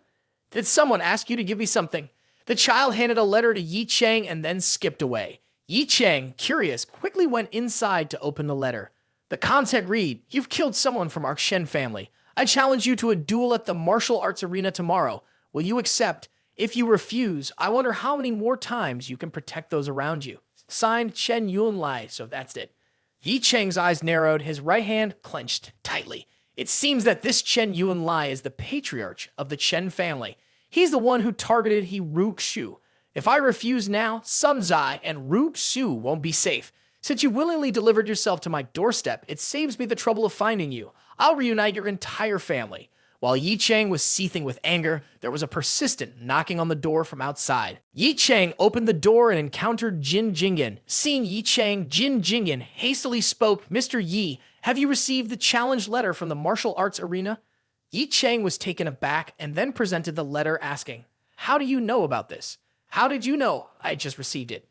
Did someone ask you to give me something?" The child handed a letter to Ye Cheng and then skipped away. Ye Cheng, curious, quickly went inside to open the letter. The content read, "You've killed someone from our Shen family. I challenge you to a duel at the martial arts arena tomorrow. Will you accept? If you refuse, I wonder how many more times you can protect those around you. Signed, Chen Yunlai." So that's it. Ye Cheng's eyes narrowed, his right hand clenched tightly. It seems that this Chen Yunlai is the patriarch of the Chen family. He's the one who targeted Ru Xu. If I refuse now, Sun Zai and Ru Xu won't be safe. Since you willingly delivered yourself to my doorstep, it saves me the trouble of finding you. I'll reunite your entire family. While Ye Cheng was seething with anger, there was a persistent knocking on the door from outside. Ye Cheng opened the door and encountered Jin Jingyan. Seeing Ye Cheng, Jin Jingyan hastily spoke, "Mr. Yi, have you received the challenge letter from the martial arts arena?" Ye Cheng was taken aback and then presented the letter asking, "How do you know about this?" "How did you know? I just received it."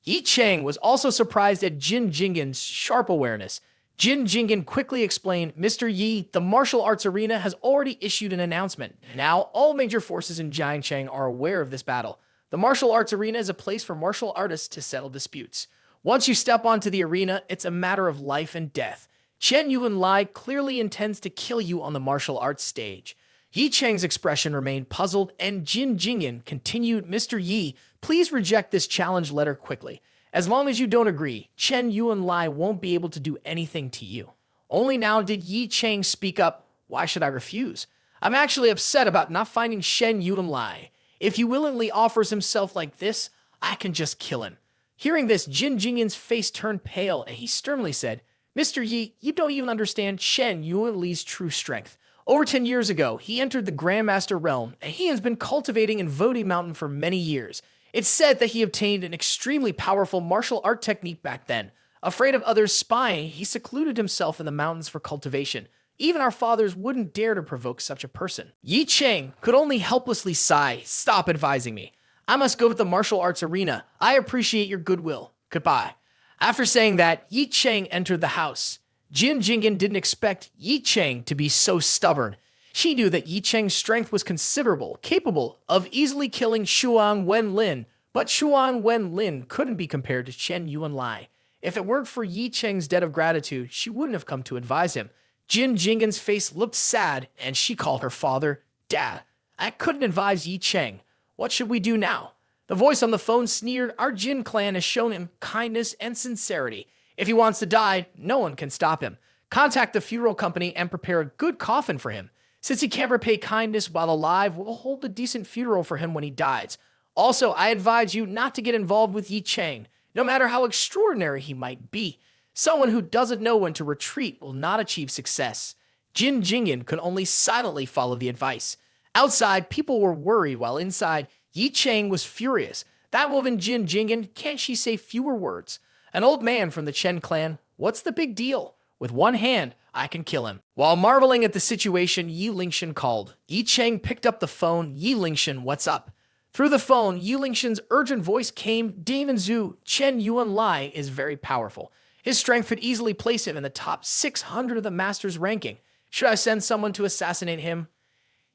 Ye Cheng was also surprised at Jin Jingyan's sharp awareness. Jin Jingyan quickly explained, "Mr. Yi, the martial arts arena has already issued an announcement. Now, all major forces in Jiangcheng are aware of this battle. The martial arts arena is a place for martial artists to settle disputes. Once you step onto the arena, it's a matter of life and death. Chen Yunlai clearly intends to kill you on the martial arts stage." Ye Cheng's expression remained puzzled, and Jin Jingyan continued, "Mr. Yi, please reject this challenge letter quickly. As long as you don't agree, Chen Yunlai won't be able to do anything to you." Only now did Ye Cheng speak up. "Why should I refuse? I'm actually upset about not finding Shen Yunlai. If he willingly offers himself like this, I can just kill him." Hearing this, Jin Jingyan's face turned pale, and he sternly said, "Mr. Yi, you don't even understand Shen Yunlai's true strength. Over 10 years ago, he entered the Grandmaster realm, and he has been cultivating in Vodi Mountain for many years. It's said that he obtained an extremely powerful martial art technique back then. Afraid of others spying, he secluded himself in the mountains for cultivation. Even our fathers wouldn't dare to provoke such a person." Ye Cheng could only helplessly sigh. "Stop advising me. I must go to the martial arts arena. I appreciate your goodwill. Goodbye." After saying that, Ye Cheng entered the house. Jin Jingyan didn't expect Ye Cheng to be so stubborn. She knew that Ye Cheng's strength was considerable, capable of easily killing Shuang Wenlin, but Shuang Wenlin couldn't be compared to Chen Yunlai. If it weren't for Ye Cheng's debt of gratitude, she wouldn't have come to advise him. Jin Jingyan's face looked sad, and she called her father Dad. "I couldn't advise Ye Cheng. What should we do now?" The voice on the phone sneered, "Our Jin clan has shown him kindness and sincerity. If he wants to die, no one can stop him. Contact the funeral company and prepare a good coffin for him. Since he can't repay kindness while alive, we'll hold a decent funeral for him when he dies. Also, I advise you not to get involved with Ye Cheng, no matter how extraordinary he might be. Someone who doesn't know when to retreat will not achieve success." Jin Jingyan could only silently follow the advice. Outside, people were worried, while inside, Ye Cheng was furious. That woman Jin Jingyan, can't she say fewer words? An old man from the Chen clan, what's the big deal? With one hand, I can kill him. While marveling at the situation, Yi Lingshan called. Ye Cheng picked up the phone. "Yi Lingshan, what's up?" Through the phone, Yi Lingshan's urgent voice came, "David Zhu, Chen Yuan Lai is very powerful. His strength could easily place him in the top 600 of the master's ranking. Should I send someone to assassinate him?"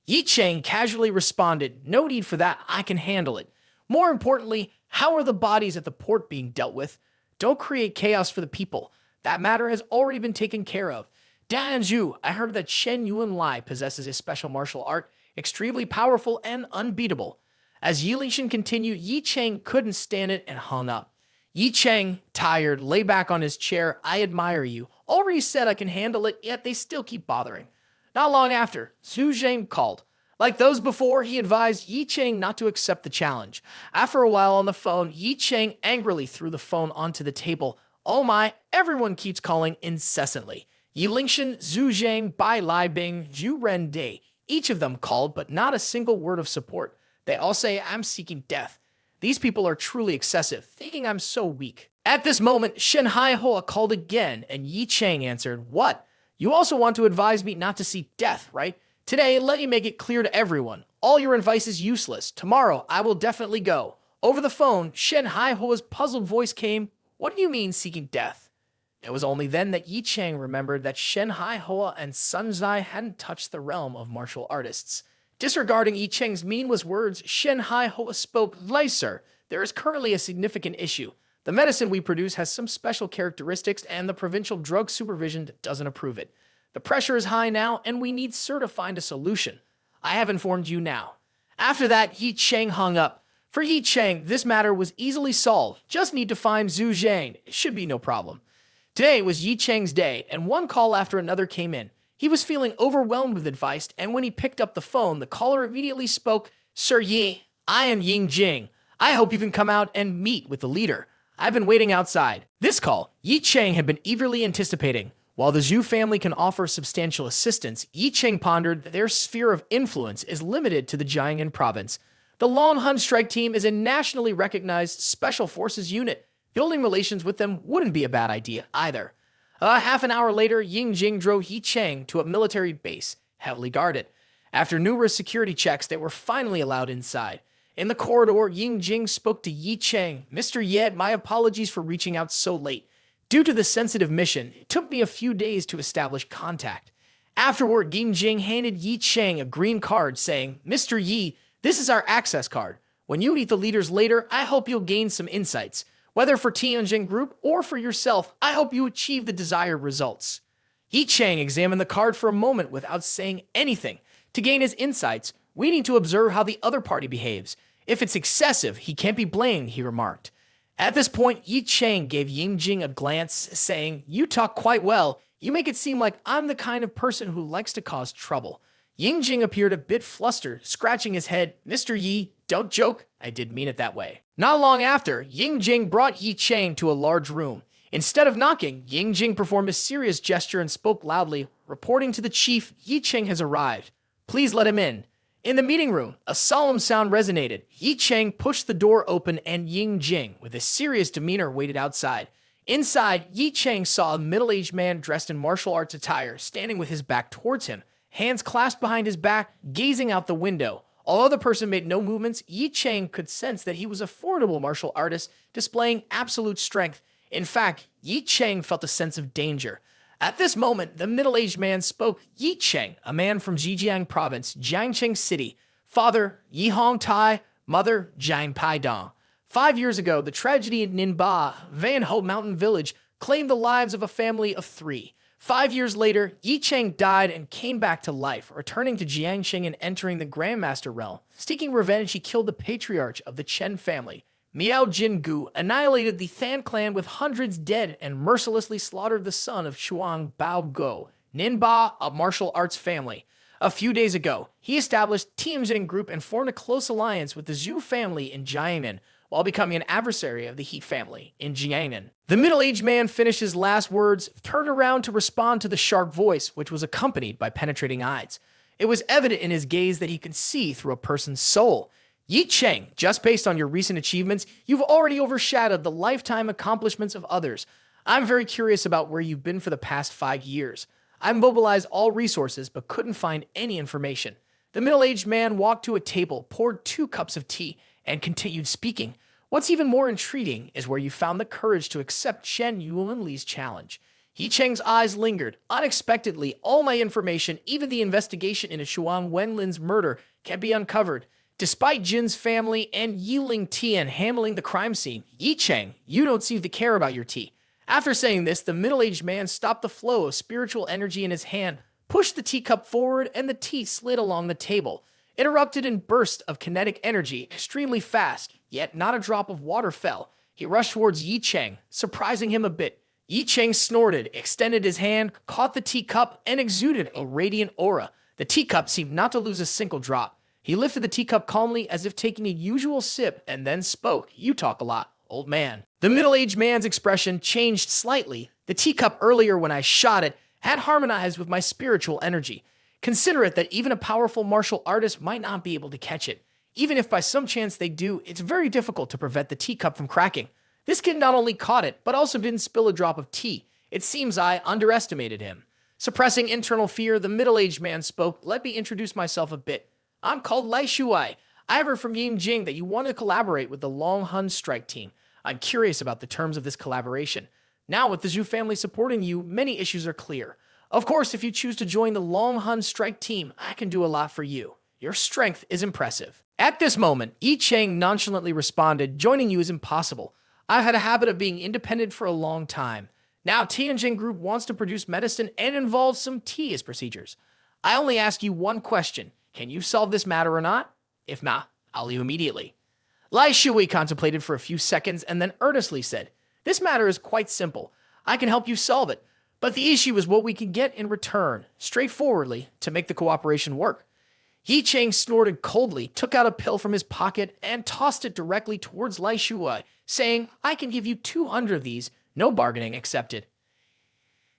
Ye Cheng casually responded, "No need for that, I can handle it. More importantly, how are the bodies at the port being dealt with? Don't create chaos for the people. That matter has already been taken care of. Dan Zhu, I heard that Chen Yuan Lai possesses a special martial art, extremely powerful and unbeatable." As Yi Lingshan continued, Ye Cheng couldn't stand it and hung up. Ye Cheng, tired, lay back on his chair. "I admire you. Already said I can handle it, yet they still keep bothering." Not long after, Zhu Zhang called. Like those before, he advised Ye Cheng not to accept the challenge. After a while on the phone, Ye Cheng angrily threw the phone onto the table. "Oh my, everyone keeps calling incessantly. Yi Lingshan, Zhu Zhang, Bai Lai Bing, Zhu Ren Dei. Each of them called, but not a single word of support. They all say I'm seeking death. These people are truly excessive, thinking I'm so weak." At this moment, Shen Hai Hoa called again, and Ye Cheng answered, "What? You also want to advise me not to seek death, right? Today, let me make it clear to everyone. All your advice is useless. Tomorrow, I will definitely go." Over the phone, Shen Hai Hoa's puzzled voice came, "What do you mean seeking death?" It was only then that Ye Cheng remembered that Shen Hai Hoa and Sun Zai hadn't touched the realm of martial artists. Disregarding Ye Cheng's meaningless words, Shen Hai Hoa spoke, "Lai, sir, there is currently a significant issue. The medicine we produce has some special characteristics, and the provincial drug supervision doesn't approve it. The pressure is high now, and we need sir to find a solution. I have informed you now." After that, Ye Cheng hung up. For Ye Cheng, this matter was easily solved. Just need to find Zhu Zhang. It should be no problem. Today was Ye Cheng's day, and one call after another came in. He was feeling overwhelmed with advice, and when he picked up the phone, the caller immediately spoke, "Sir Yi, I am Ying Jing. I hope you can come out and meet with the leader. I've been waiting outside." This call, Ye Cheng had been eagerly anticipating. While the Zhu family can offer substantial assistance, Ye Cheng pondered that their sphere of influence is limited to the Jianghan province. The Long Hun Strike Team is a nationally recognized special forces unit. Building relations with them wouldn't be a bad idea either. Half an hour later, Ying Jing drove Ye Cheng to a military base, heavily guarded. After numerous security checks, they were finally allowed inside. In the corridor, Ying Jing spoke to Ye Cheng. "Mr. Ye, my apologies for reaching out so late. Due to the sensitive mission, it took me a few days to establish contact." Afterward, Ying Jing handed Ye Cheng a green card saying, "Mr. Yi, this is our access card. When you meet the leaders later, I hope you'll gain some insights. Whether for Tianjin Group or for yourself, I hope you achieve the desired results." Ye Cheng examined the card for a moment without saying anything. To gain his insights, we need to observe how the other party behaves. If it's excessive, he can't be blamed, he remarked. At this point, Ye Cheng gave Ying Jing a glance, saying, "You talk quite well. You make it seem like I'm the kind of person who likes to cause trouble." Ying Jing appeared a bit flustered, scratching his head. "Mr. Yi, don't joke. I did mean it that way." Not long after, Ying Jing brought Ye Cheng to a large room. Instead of knocking, Ying Jing performed a serious gesture and spoke loudly, reporting to the chief, "Ye Cheng has arrived. Please let him in." In the meeting room, a solemn sound resonated. Ye Cheng pushed the door open and Ying Jing, with a serious demeanor, waited outside. Inside, Ye Cheng saw a middle-aged man dressed in martial arts attire, standing with his back towards him, hands clasped behind his back, gazing out the window. Although the person made no movements, Ye Cheng could sense that he was a formidable martial artist, displaying absolute strength. In fact, Ye Cheng felt a sense of danger. At this moment, the middle-aged man spoke. "Ye Cheng, a man from Zhejiang province, Jiangcheng city. Father, Yi Hong Tai. Mother, Jiang Pai Dong. 5 years ago, the tragedy in Ninba, Van Ho Mountain Village, claimed the lives of a family of 3. 5 years later, Ye Cheng died and came back to life, returning to Jiangxing and entering the Grandmaster realm. Seeking revenge, he killed the patriarch of the Chen family. Miao Jingu annihilated the Than clan with hundreds dead and mercilessly slaughtered the son of Chuang Baogo, Ninba, a martial arts family. A few days ago, he established Tianjin Group and formed a close alliance with the Zhu family in Jiangnan, while becoming an adversary of the He family in Jiangnan. The middle-aged man finished his last words, turned around to respond to the sharp voice, which was accompanied by penetrating eyes. It was evident in his gaze that he could see through a person's soul. Ye Cheng, just based on your recent achievements, you've already overshadowed the lifetime accomplishments of others. I'm very curious about where you've been for the past 5 years. I mobilized all resources but couldn't find any information. The middle-aged man walked to a table, poured 2 cups of tea, and continued speaking. What's even more intriguing is where you found the courage to accept Chen Yuanli's challenge. Ye Cheng's eyes lingered. Unexpectedly, all my information, even the investigation into Shuang Wenlin's murder, can be uncovered. Despite Jin's family and Yiling Tian handling the crime scene, Ye Cheng, you don't seem to care about your tea. After saying this, the middle-aged man stopped the flow of spiritual energy in his hand, pushed the teacup forward, and the tea slid along the table. It erupted in bursts of kinetic energy, extremely fast, yet not a drop of water fell. He rushed towards Ye Cheng, surprising him a bit. Ye Cheng snorted, extended his hand, caught the teacup, and exuded a radiant aura. The teacup seemed not to lose a single drop. He lifted the teacup calmly as if taking a usual sip and then spoke. You talk a lot, old man. The middle-aged man's expression changed slightly. The teacup earlier when I shot it had harmonized with my spiritual energy. Consider it that even a powerful martial artist might not be able to catch it. Even if by some chance they do, it's very difficult to prevent the teacup from cracking. This kid not only caught it, but also didn't spill a drop of tea. It seems I underestimated him. Suppressing internal fear, the middle-aged man spoke. Let me introduce myself a bit. I'm called Lai Shuai. I heard from Yingjing that you want to collaborate with the Long Hun strike team. I'm curious about the terms of this collaboration. Now, with the Zhu family supporting you, many issues are clear. Of course, if you choose to join the Long Hun strike team, I can do a lot for you. Your strength is impressive. At this moment, Ye Cheng nonchalantly responded, joining you is impossible. I've had a habit of being independent for a long time. Now, Tianjin Group wants to produce medicine and involves some tea as procedures. I only ask you one question. Can you solve this matter or not? If not, I'll leave immediately. Lai Shui contemplated for a few seconds and then earnestly said, this matter is quite simple. I can help you solve it. But the issue is what we can get in return, straightforwardly, to make the cooperation work. Ye Cheng snorted coldly, took out a pill from his pocket, and tossed it directly towards Lai Shui, saying, I can give you 200 of these, no bargaining accepted.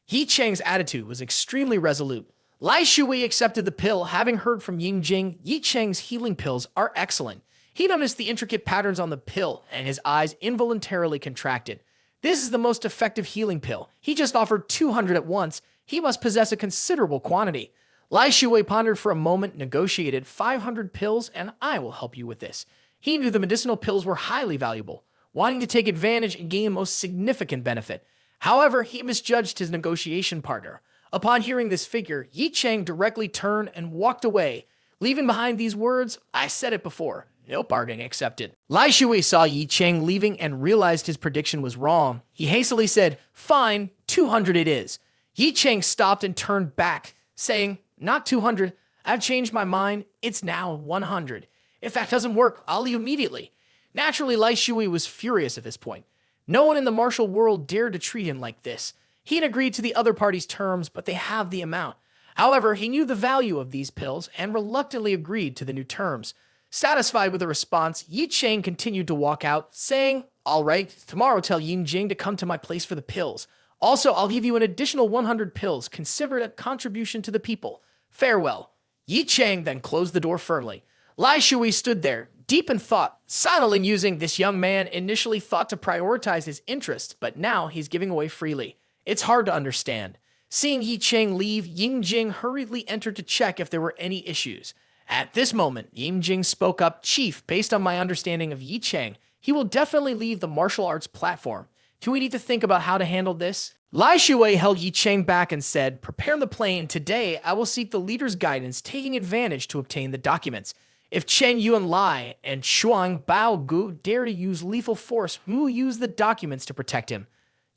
Ye Cheng's attitude was extremely resolute. Lai Shui accepted the pill, having heard from Yingjing, Ye Cheng's healing pills are excellent. He noticed the intricate patterns on the pill, and his eyes involuntarily contracted. This is the most effective healing pill. He just offered 200 at once. He must possess a considerable quantity. Lai Shui pondered for a moment, negotiated 500 pills, and I will help you with this. He knew the medicinal pills were highly valuable, wanting to take advantage and gain most significant benefit. However, he misjudged his negotiation partner. Upon hearing this figure, Ye Cheng directly turned and walked away, leaving behind these words, I said it before, no bargaining accepted. Lai Shui saw Ye Cheng leaving and realized his prediction was wrong. He hastily said, fine, 200 it is. Ye Cheng stopped and turned back, saying, not 200, I've changed my mind, it's now 100. If that doesn't work, I'll leave immediately. Naturally, Lai Shui was furious at this point. No one in the martial world dared to treat him like this. He had agreed to the other party's terms, but they have the amount. However, he knew the value of these pills and reluctantly agreed to the new terms. Satisfied with the response, Ye Cheng continued to walk out, saying, all right, tomorrow tell Yingjing to come to my place for the pills. Also, I'll give you an additional 100 pills, considered a contribution to the people. Farewell. Ye Cheng then closed the door firmly. Lai Shui stood there, deep in thought, silently musing. This young man initially thought to prioritize his interests, but now he's giving away freely. It's hard to understand. Seeing Ye Cheng leave, Yingjing hurriedly entered to check if there were any issues. At this moment, Yingjing spoke up, Chief, based on my understanding of Ye Cheng, he will definitely leave the martial arts platform. Do we need to think about how to handle this? Lai Shui held Ye Cheng back and said, prepare the plane. Today, I will seek the leader's guidance, taking advantage to obtain the documents. If Chen Yuanlai and Shuang Baogu dare to use lethal force, we will use the documents to protect him.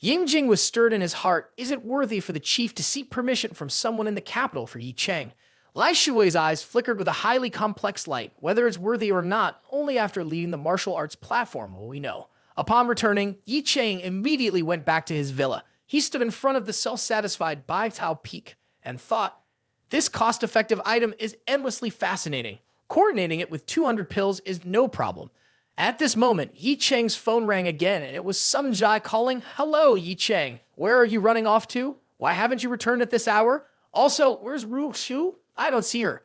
Ye Cheng was stirred in his heart. Is it worthy for the chief to seek permission from someone in the capital for Ye Cheng? Lai Shui's eyes flickered with a highly complex light. Whether it's worthy or not, only after leaving the martial arts platform will we know. Upon returning, Ye Cheng immediately went back to his villa. He stood in front of the self-satisfied Bai Tao Peak and thought, this cost-effective item is endlessly fascinating. Coordinating it with 200 pills is no problem. At this moment, Ye Cheng's phone rang again, and it was Sun Jai calling. Hello, Ye Cheng. Where are you running off to? Why haven't you returned at this hour? Also, where's Ru Xu? I don't see her.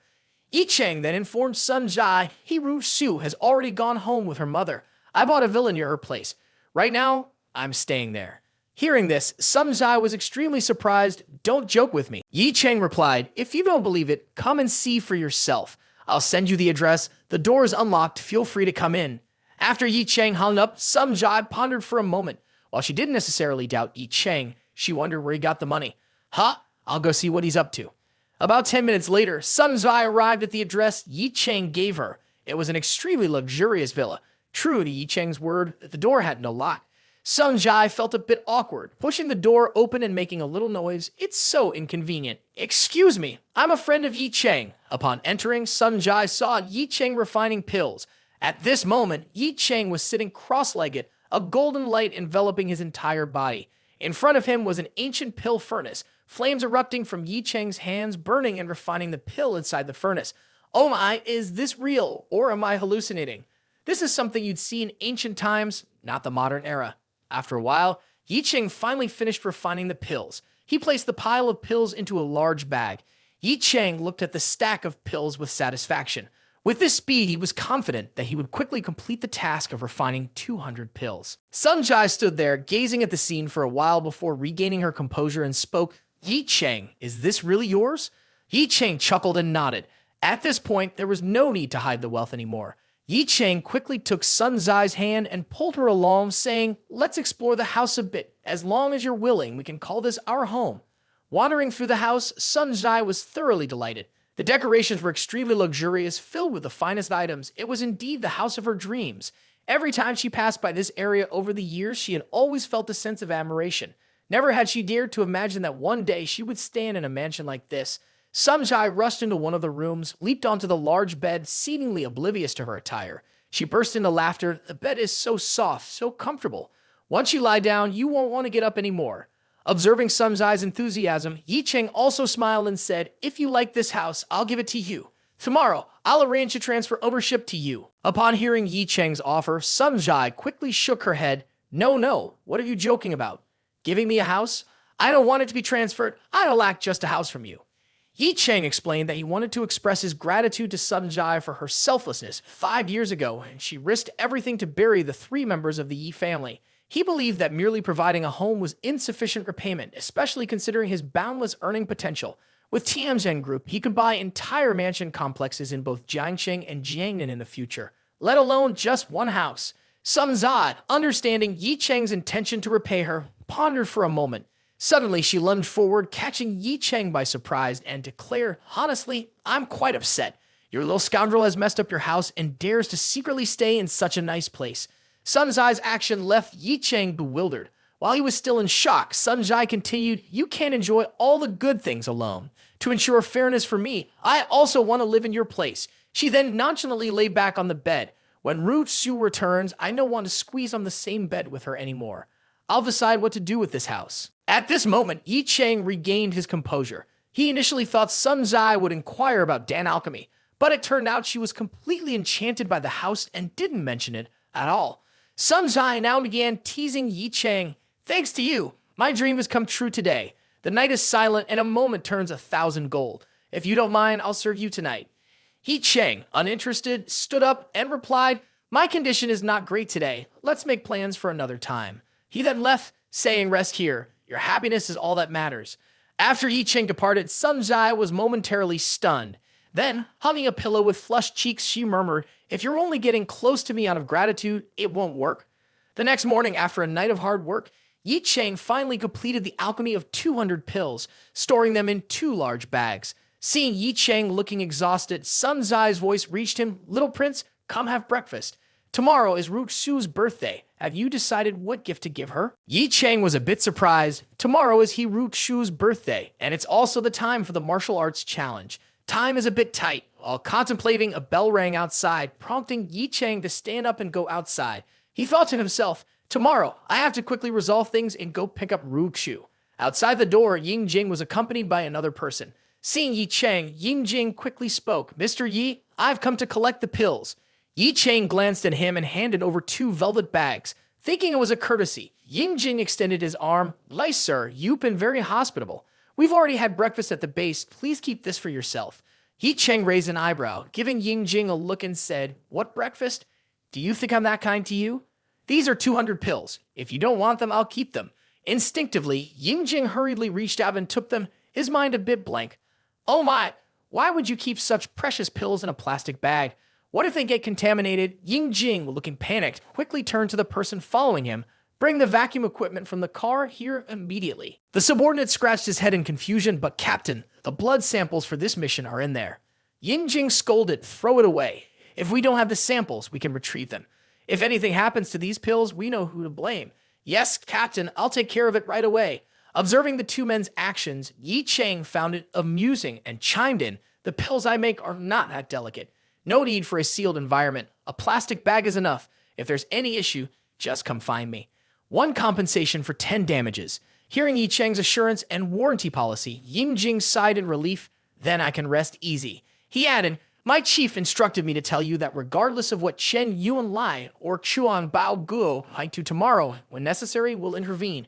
Ye Cheng then informed Sun Jai Ru Xu has already gone home with her mother. I bought a villa near her place. Right now, I'm staying there. Hearing this, Sun Jai was extremely surprised. Don't joke with me. Ye Cheng replied, if you don't believe it, come and see for yourself. I'll send you the address. The door is unlocked. Feel free to come in. After Ye Cheng hung up, Sun Jai pondered for a moment. While she didn't necessarily doubt Ye Cheng, she wondered where he got the money. I'll go see what he's up to. About 10 minutes later, Sun Jai arrived at the address Ye Cheng gave her. It was an extremely luxurious villa. True to Ye Cheng's word, the door had no lock. Sun Jai felt a bit awkward, pushing the door open and making a little noise. It's so inconvenient. Excuse me, I'm a friend of Ye Cheng. Upon entering, Sun Jai saw Ye Cheng refining pills. At this moment, Ye Cheng was sitting cross-legged, a golden light enveloping his entire body. In front of him was an ancient pill furnace, flames erupting from Ye Cheng's hands, burning and refining the pill inside the furnace. Oh my, is this real, or am I hallucinating? This is something you'd see in ancient times, not the modern era. After a while, Ye Cheng finally finished refining the pills. He placed the pile of pills into a large bag. Ye Cheng looked at the stack of pills with satisfaction. With this speed, he was confident that he would quickly complete the task of refining 200 pills. Sun Jai stood there, gazing at the scene for a while before regaining her composure and spoke, Ye Cheng, is this really yours? Ye Cheng chuckled and nodded. At this point, there was no need to hide the wealth anymore. Ye Cheng quickly took Sun Jai's hand and pulled her along, saying, let's explore the house a bit. As long as you're willing, we can call this our home. Wandering through the house, Sun Jai was thoroughly delighted. The decorations were extremely luxurious, filled with the finest items. It was indeed the house of her dreams. Every time she passed by this area over the years, she had always felt a sense of admiration. Never had she dared to imagine that one day she would stand in a mansion like this. Sun Jai rushed into one of the rooms, leaped onto the large bed, seemingly oblivious to her attire. She burst into laughter. The bed is so soft, so comfortable. Once you lie down, you won't want to get up anymore. Observing Sun Jai's enthusiasm, Ye Cheng also smiled and said, if you like this house, I'll give it to you. Tomorrow, I'll arrange to transfer ownership to you. Upon hearing Ye Cheng's offer, Sun Jai quickly shook her head. No, what are you joking about? Giving me a house? I don't want it to be transferred. I don't lack just a house from you. Ye Cheng explained that he wanted to express his gratitude to Sun Jai for her selflessness 5 years ago, and she risked everything to bury the 3 members of the Yi family. He believed that merely providing a home was insufficient repayment, especially considering his boundless earning potential. With Tianzhen Group, he could buy entire mansion complexes in both Jiangxing and Jiangnan in the future, let alone just one house. Sun Jai, understanding Ye Cheng's intention to repay her, pondered for a moment. Suddenly, she lunged forward, catching Ye Cheng by surprise, and declared, honestly, I'm quite upset. Your little scoundrel has messed up your house and dares to secretly stay in such a nice place. Sun Jai's action left Ye Cheng bewildered. While he was still in shock, Sun Jai continued, you can't enjoy all the good things alone. To ensure fairness for me, I also want to live in your place. She then nonchalantly lay back on the bed. When Ru Xu returns, I don't want to squeeze on the same bed with her anymore. I'll decide what to do with this house. At this moment, Ye Cheng regained his composure. He initially thought Sun Jai would inquire about Dan alchemy, but it turned out she was completely enchanted by the house and didn't mention it at all. Sun Jai now began teasing Ye Cheng. Thanks to you, my dream has come true today. The night is silent and a moment turns 1,000 gold. If you don't mind, I'll serve you tonight. Ye Cheng, uninterested, stood up and replied, my condition is not great today. Let's make plans for another time. He then left, saying, rest here. Your happiness is all that matters. After Ye Cheng departed, Sun Jai was momentarily stunned. Then, hugging a pillow with flushed cheeks, she murmured, if you're only getting close to me out of gratitude, it won't work. The next morning, after a night of hard work, Ye Cheng finally completed the alchemy of 200 pills, storing them in 2 large bags. Seeing Ye Cheng looking exhausted, Sun Jai's voice reached him, little prince, come have breakfast. Tomorrow is Ru Xu's birthday. Have you decided what gift to give her? Ye Cheng was a bit surprised. Tomorrow is He Shu's birthday, and it's also the time for the martial arts challenge. Time is a bit tight. While contemplating, a bell rang outside, prompting Ye Cheng to stand up and go outside. He thought to himself, tomorrow, I have to quickly resolve things and go pick up Shu. Outside the door, Ying Jing was accompanied by another person. Seeing Ye Cheng, Ying Jing quickly spoke, Mr. Yi, I've come to collect the pills. Ye Cheng glanced at him and handed over 2 velvet bags. Thinking it was a courtesy, Ying Jing extended his arm. Lice, sir, you've been very hospitable. We've already had breakfast at the base. Please keep this for yourself. Ye Cheng raised an eyebrow, giving Ying Jing a look and said, what breakfast? Do you think I'm that kind to you? These are 200 pills. If you don't want them, I'll keep them. Instinctively, Ying Jing hurriedly reached out and took them, his mind a bit blank. Oh my, why would you keep such precious pills in a plastic bag? What if they get contaminated? Ying Jing, looking panicked, quickly turned to the person following him. Bring the vacuum equipment from the car here immediately. The subordinate scratched his head in confusion, but Captain, the blood samples for this mission are in there. Ying Jing scolded, throw it away. If we don't have the samples, we can retrieve them. If anything happens to these pills, we know who to blame. Yes, Captain, I'll take care of it right away. Observing the 2 men's actions, Ye Cheng found it amusing and chimed in, the pills I make are not that delicate. No need for a sealed environment. A plastic bag is enough. If there's any issue, just come find me. 1 compensation for 10 damages. Hearing Ye Cheng's assurance and warranty policy, Ying Jing sighed in relief. Then I can rest easy. He added, my chief instructed me to tell you that regardless of what Chen Yuan Lai or Chuang Bao Guo might do tomorrow, when necessary, we'll intervene.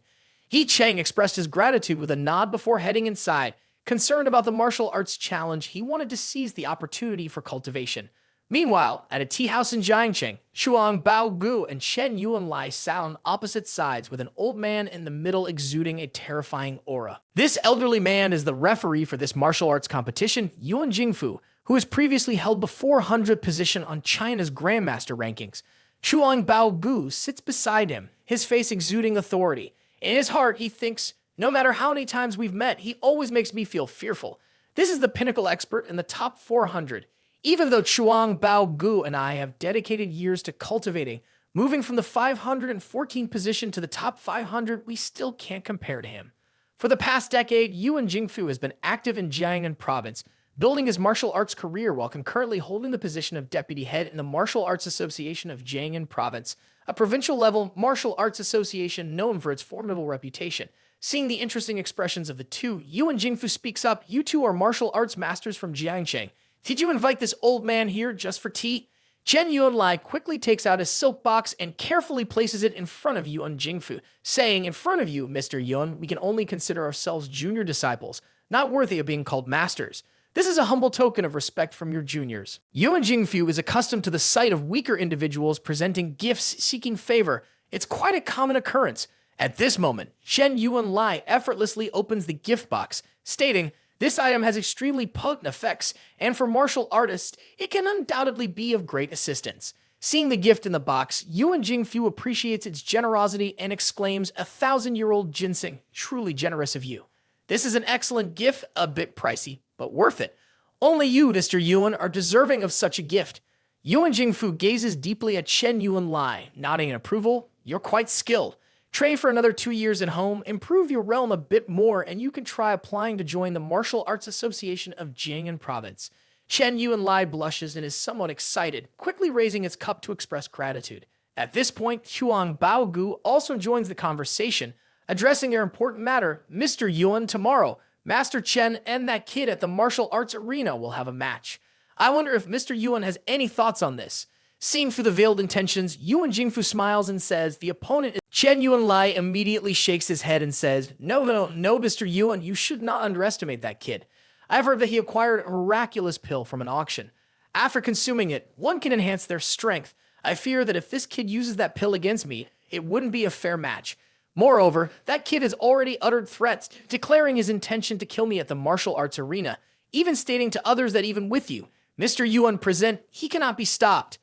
Ye Cheng expressed his gratitude with a nod before heading inside. Concerned about the martial arts challenge, he wanted to seize the opportunity for cultivation. Meanwhile, at a tea house in Jiangcheng, Chuang Bao Gu and Chen Yuan Lai sat on opposite sides with an old man in the middle exuding a terrifying aura. This elderly man is the referee for this martial arts competition, Yuan Jingfu, who has previously held the 400th position on China's Grandmaster rankings. Chuang Bao Gu sits beside him, his face exuding authority. In his heart, he thinks, no matter how many times we've met, he always makes me feel fearful. This is the pinnacle expert in the top 400. Even though Chuang Bao Gu and I have dedicated years to cultivating, moving from the 514th position to the top 500, we still can't compare to him. For the past decade, Yuan Jingfu has been active in Jiangnan province, building his martial arts career while concurrently holding the position of deputy head in the Martial Arts Association of Jiangnan province, a provincial-level martial arts association known for its formidable reputation. Seeing the interesting expressions of the two, Yuan Jingfu speaks up, you two are martial arts masters from Jiangcheng. Did you invite this old man here just for tea? Chen Yuan Lai quickly takes out his silk box and carefully places it in front of Yuan Jingfu, saying, in front of you, Mr. Yuan, we can only consider ourselves junior disciples, not worthy of being called masters. This is a humble token of respect from your juniors. Yuan Jingfu is accustomed to the sight of weaker individuals presenting gifts seeking favor. It's quite a common occurrence. At this moment, Chen Yuan Lai effortlessly opens the gift box, stating, this item has extremely potent effects, and for martial artists, it can undoubtedly be of great assistance. Seeing the gift in the box, Yuan Jingfu appreciates its generosity and exclaims, 1,000-year-old ginseng, truly generous of you. This is an excellent gift, a bit pricey, but worth it. Only you, Mr. Yuan, are deserving of such a gift. Yuan Jingfu gazes deeply at Chen Yuan Lai, nodding in approval. You're quite skilled. Train for another 2 years at home, improve your realm a bit more, and you can try applying to join the Martial Arts Association of Jiangnan Province. Chen Yuan Lai blushes and is somewhat excited, quickly raising his cup to express gratitude. At this point, Chuang Bao Gu also joins the conversation, addressing their important matter. Mr. Yuan, tomorrow, Master Chen and that kid at the martial arts arena will have a match. I wonder if Mr. Yuan has any thoughts on this. Seeing through the veiled intentions, Yuan Jingfu smiles and says, the opponent is... Chen Yuan Lai immediately shakes his head and says, no, Mr. Yuan, you should not underestimate that kid. I've heard that he acquired a miraculous pill from an auction. After consuming it, one can enhance their strength. I fear that if this kid uses that pill against me, it wouldn't be a fair match. Moreover, that kid has already uttered threats, declaring his intention to kill me at the martial arts arena, even stating to others that even with you, Mr. Yuan present, he cannot be stopped.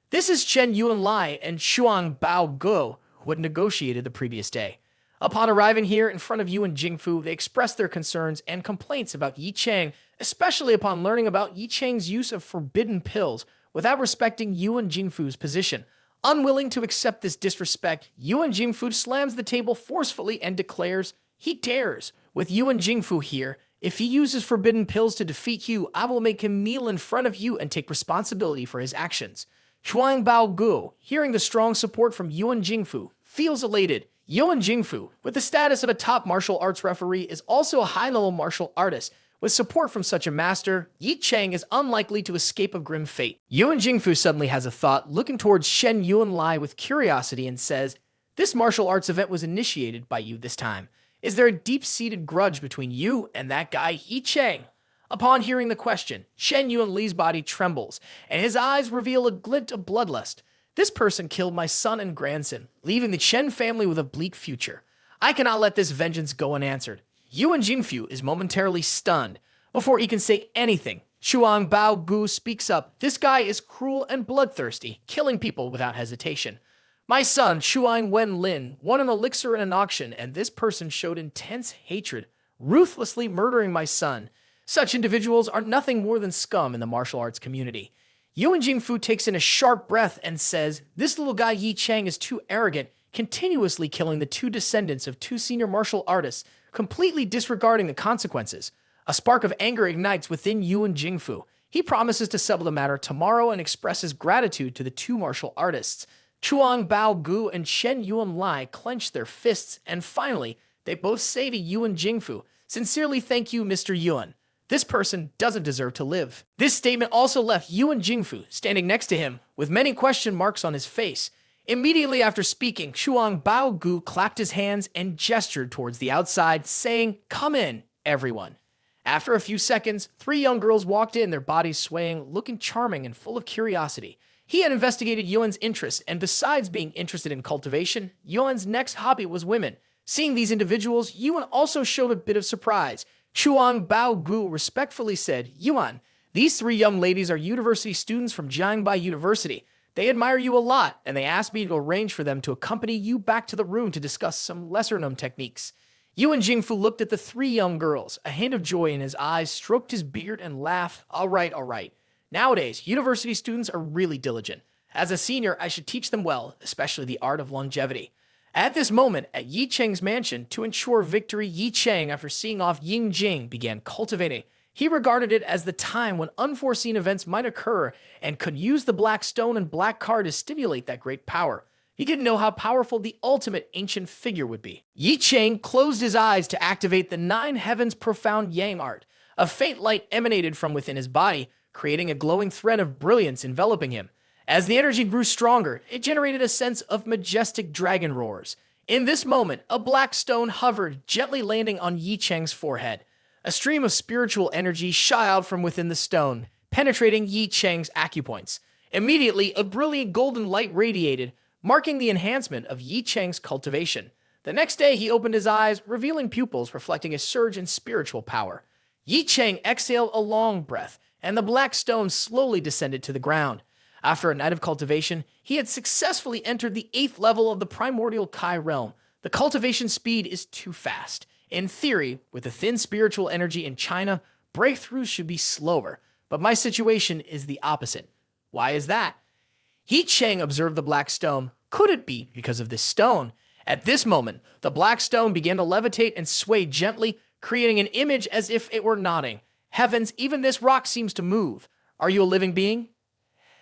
This is Chen Yuan Lai and Chuang Bao Gu, who had negotiated the previous day. Upon arriving here in front of Yuan Jingfu, they expressed their concerns and complaints about Ye Cheng, especially upon learning about Ye Cheng's use of forbidden pills without respecting Yuan Jingfu's position. Unwilling to accept this disrespect, Yuan Jingfu slams the table forcefully and declares, he dares. With Yuan Jingfu here, if he uses forbidden pills to defeat you, I will make him kneel in front of you and take responsibility for his actions. Shuang Bao Gu, hearing the strong support from Yuan Jingfu, feels elated. Yuan Jingfu, with the status of a top martial arts referee, is also a high-level martial artist. With support from such a master, Ye Cheng is unlikely to escape a grim fate. Yuan Jingfu suddenly has a thought, looking towards Shen Yuanlai with curiosity and says, this martial arts event was initiated by you this time. Is there a deep-seated grudge between you and that guy Ye Cheng? Upon hearing the question, Shen Yuanli's body trembles, and his eyes reveal a glint of bloodlust. This person killed my son and grandson, leaving the Chen family with a bleak future. I cannot let this vengeance go unanswered. Yuan Jingfu is momentarily stunned. Before he can say anything, Shuang Bao Gu speaks up. This guy is cruel and bloodthirsty, killing people without hesitation. My son, Shuang Wen Lin, won an elixir in an auction, and this person showed intense hatred, ruthlessly murdering my son. Such individuals are nothing more than scum in the martial arts community. Yuan Jingfu takes in a sharp breath and says, this little guy Ye Cheng is too arrogant, continuously killing the two descendants of two senior martial artists, completely disregarding the consequences. A spark of anger ignites within Yuan Jingfu. He promises to settle the matter tomorrow and expresses gratitude to the two martial artists. Chuang Bao Gu and Shen Yuanlai clench their fists, and finally, they both say to Yuan Jingfu, sincerely thank you, Mr. Yuan. This person doesn't deserve to live. This statement also left Yuan Jingfu standing next to him, with many question marks on his face. Immediately after speaking, Shuang Bao Gu clapped his hands and gestured towards the outside, saying, come in, everyone. After a few seconds, three young girls walked in, their bodies swaying, looking charming and full of curiosity. He had investigated Yuan's interest, and besides being interested in cultivation, Yuan's next hobby was women. Seeing these individuals, Yuan also showed a bit of surprise. Chuang Bao Gu respectfully said, Yuan, these three young ladies are university students from Jiangbai University. They admire you a lot, and they asked me to arrange for them to accompany you back to the room to discuss some lesser-known techniques. Yuan Jingfu looked at the three young girls. A hint of joy in his eyes, stroked his beard, and laughed. All right, all right. Nowadays, university students are really diligent. As a senior, I should teach them well, especially the art of longevity. At this moment, at Ye Cheng's mansion, to ensure victory, Ye Cheng, after seeing off Ying Jing, began cultivating. He regarded it as the time when unforeseen events might occur and could use the black stone and black card to stimulate that great power. He didn't know how powerful the ultimate ancient figure would be. Ye Cheng closed his eyes to activate the nine heavens profound yang art. A faint light emanated from within his body, creating a glowing thread of brilliance enveloping him. As the energy grew stronger, it generated a sense of majestic dragon roars. In this moment, a black stone hovered, gently landing on Ye Cheng's forehead. A stream of spiritual energy shot out from within the stone, penetrating Ye Cheng's acupoints. Immediately, a brilliant golden light radiated, marking the enhancement of Ye Cheng's cultivation. The next day, he opened his eyes, revealing pupils reflecting a surge in spiritual power. Ye Cheng exhaled a long breath, and the black stone slowly descended to the ground. After a night of cultivation, he had successfully entered the 8th level of the primordial Kai realm. The cultivation speed is too fast. In theory, with the thin spiritual energy in China, breakthroughs should be slower, but my situation is the opposite. Why is that? Ye Cheng observed the black stone. Could it be because of this stone? At this moment, the black stone began to levitate and sway gently, creating an image as if it were nodding. Heavens, even this rock seems to move. Are you a living being?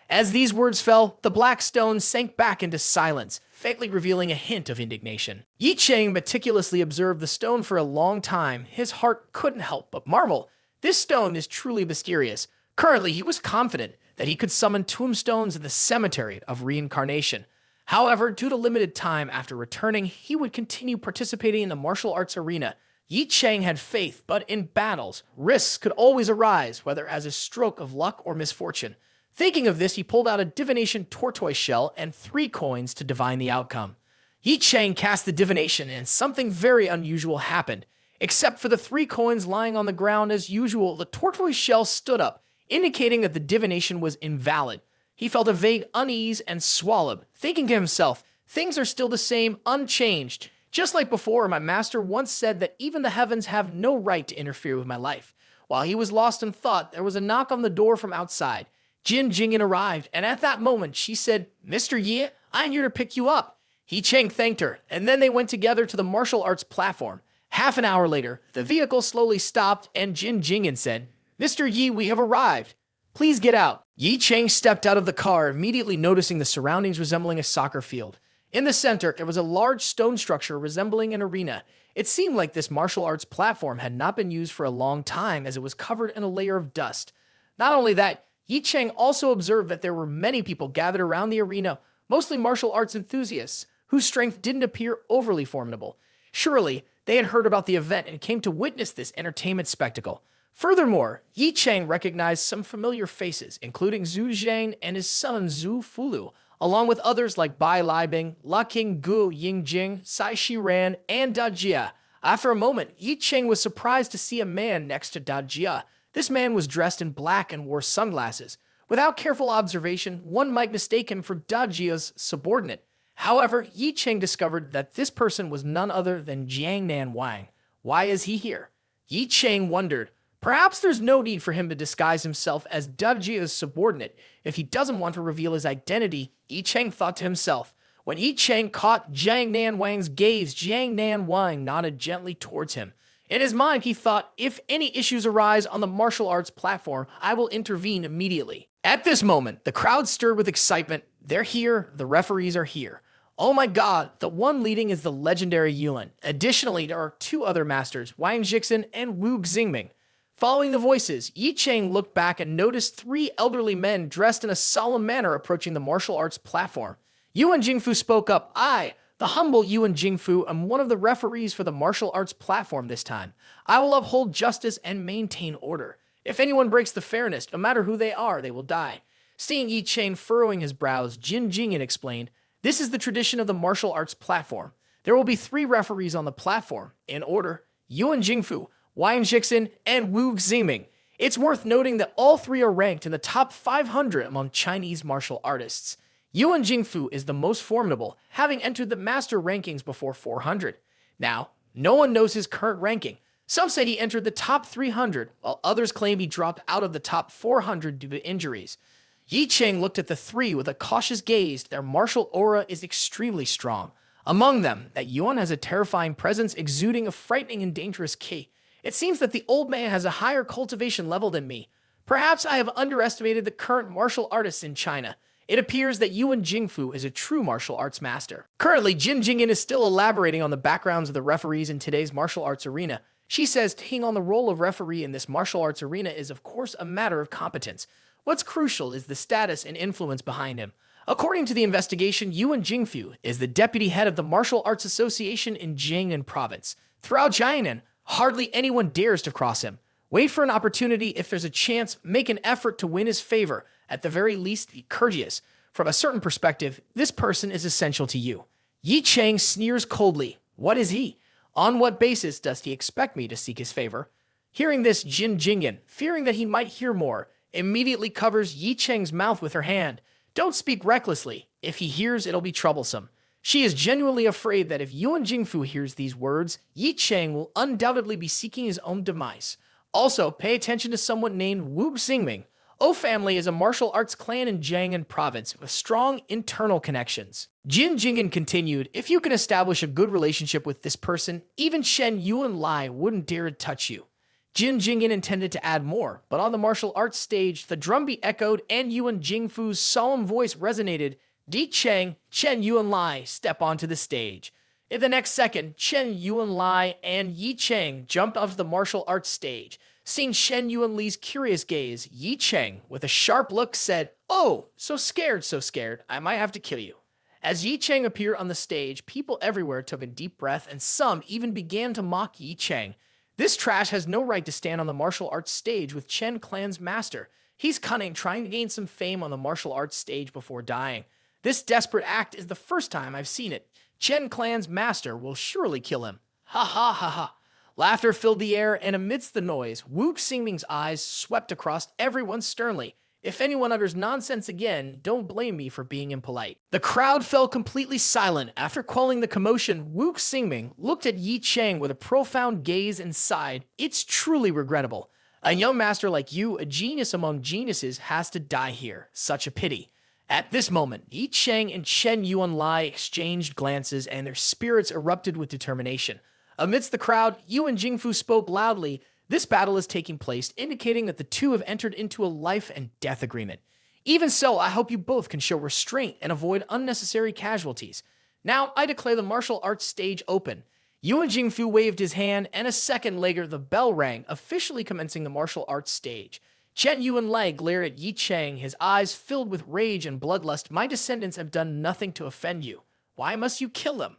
As these words fell, the black stone sank back into silence, faintly revealing a hint of indignation. Ye Cheng meticulously observed the stone for a long time. His heart couldn't help but marvel. This stone is truly mysterious. Currently, he was confident that he could summon tombstones in the cemetery of reincarnation. However, due to limited time after returning, he would continue participating in the martial arts arena. Ye Cheng had faith, but in battles, risks could always arise, whether as a stroke of luck or misfortune. Thinking of this, he pulled out a divination tortoise shell and 3 coins to divine the outcome. Ye Cheng cast the divination, and something very unusual happened. Except for the 3 coins lying on the ground as usual, the tortoise shell stood up, indicating that the divination was invalid. He felt a vague unease and swallowed, thinking to himself, things are still the same, unchanged. Just like before, my master once said that even the heavens have no right to interfere with my life. While he was lost in thought, there was a knock on the door from outside. Jin Jingyan arrived, and at that moment, she said, "Mr. Ye, I'm here to pick you up." Ye Cheng thanked her, and then they went together to the martial arts platform. Half an hour later, the vehicle slowly stopped, and Jin Jingyan said, "Mr. Yi, we have arrived. Please get out." Ye Cheng stepped out of the car, immediately noticing the surroundings resembling a soccer field. In the center, there was a large stone structure resembling an arena. It seemed like this martial arts platform had not been used for a long time, as it was covered in a layer of dust. Not only that, Ye Cheng also observed that there were many people gathered around the arena, mostly martial arts enthusiasts, whose strength didn't appear overly formidable. Surely, they had heard about the event and came to witness this entertainment spectacle. Furthermore, Ye Cheng recognized some familiar faces, including Zhu Zhang and his son Zhu Fulu, along with others like Bai Liebing, La King Gu Yingjing, Sai Shiran, and Da Jia. After a moment, Ye Cheng was surprised to see a man next to Da Jia. This man was dressed in black and wore sunglasses. Without careful observation, one might mistake him for Da Jia's subordinate. However, Ye Cheng discovered that this person was none other than Jiangnan Wang. Why is he here? Ye Cheng wondered. Perhaps there's no need for him to disguise himself as Da Jia's subordinate. If he doesn't want to reveal his identity, Ye Cheng thought to himself. When Ye Cheng caught Jiangnan Wang's gaze, Jiangnan Wang nodded gently towards him. In his mind, he thought, if any issues arise on the martial arts platform, I will intervene immediately. At this moment, the crowd stirred with excitement. They're here, the referees are here. Oh my god, the one leading is the legendary Yuan. Additionally, there are two other masters, Wang Jixin and Wu Xingming. Following the voices, Ye Cheng looked back and noticed three elderly men dressed in a solemn manner approaching the martial arts platform. Yuan Jingfu spoke up. "I, the humble Yuan Jingfu, am one of the referees for the martial arts platform this time. I will uphold justice and maintain order. If anyone breaks the fairness, no matter who they are, they will die." Seeing Ye Cheng furrowing his brows, Jin Jingyan explained, "This is the tradition of the martial arts platform. There will be 3 referees on the platform, in order: Yuan Jingfu, Wang Jixin, and Wu Ximing. It's worth noting that all 3 are ranked in the top 500 among Chinese martial artists. Yuan Jingfu is the most formidable, having entered the master rankings before 400. Now, no one knows his current ranking. Some said he entered the top 300, while others claim he dropped out of the top 400 due to injuries. Ye Cheng looked at the 3 with a cautious gaze. Their martial aura is extremely strong. Among them, that Yuan has a terrifying presence exuding a frightening and dangerous ki. It seems that the old man has a higher cultivation level than me. Perhaps I have underestimated the current martial artists in China. It appears that Yuan Jingfu is a true martial arts master." Currently, Jin Jingyan is still elaborating on the backgrounds of the referees in today's martial arts arena. She says taking on the role of referee in this martial arts arena is of course a matter of competence. What's crucial is the status and influence behind him. According to the investigation, Yuan Jingfu is the deputy head of the Martial Arts Association in Jiangnan Province. Throughout Jiangnan, hardly anyone dares to cross him. Wait for an opportunity. If there's a chance, make an effort to win his favor. At the very least, be courteous. From a certain perspective, this person is essential to you. Ye Cheng sneers coldly. What is he? On what basis does he expect me to seek his favor? Hearing this, Jin Jingyan, fearing that he might hear more, immediately covers Ye Cheng's mouth with her hand. Don't speak recklessly. If he hears, it'll be troublesome. She is genuinely afraid that if Yuan Jingfu hears these words, Ye Cheng will undoubtedly be seeking his own demise. Also, pay attention to someone named Wu Xingming. O family is a martial arts clan in Jiangnan Province with strong internal connections. Jin Jingyan continued, if you can establish a good relationship with this person, even Shen Yuan Lai wouldn't dare to touch you. Jin Jingyan intended to add more, but on the martial arts stage, the drumbeat echoed and Yuan Jingfu's solemn voice resonated. Di Cheng, Chen Yuan Lai step onto the stage. In the next second, Chen Yuan Lai and Ye Cheng jumped onto the martial arts stage. Seeing Shen Yuan Li's curious gaze, Ye Cheng, with a sharp look, said, "Oh, so scared, I might have to kill you." As Ye Cheng appeared on the stage, people everywhere took a deep breath and some even began to mock Ye Cheng. This trash has no right to stand on the martial arts stage with Chen Clan's master. He's cunning, trying to gain some fame on the martial arts stage before dying. This desperate act is the first time I've seen it. Chen Clan's master will surely kill him. Ha ha ha ha. Laughter filled the air, and amidst the noise, Wu Xingming's eyes swept across everyone sternly. If anyone utters nonsense again, don't blame me for being impolite. The crowd fell completely silent. After quelling the commotion, Wu Xingming looked at Ye Cheng with a profound gaze and sighed. It's truly regrettable. A young master like you, a genius among geniuses, has to die here. Such a pity. At this moment, Ye Cheng and Chen Yuanlai exchanged glances and their spirits erupted with determination. Amidst the crowd, Yu and Jingfu spoke loudly. This battle is taking place, indicating that the two have entered into a life and death agreement. Even so, I hope you both can show restraint and avoid unnecessary casualties. Now, I declare the martial arts stage open. Yu and Jingfu waved his hand, and a second later, the bell rang, officially commencing the martial arts stage. Chen Yuanlai glared at Ye Cheng, his eyes filled with rage and bloodlust. My descendants have done nothing to offend you. Why must you kill them?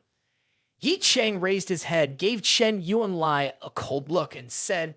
Ye Cheng raised his head, gave Chen Yuanlai a cold look, and said,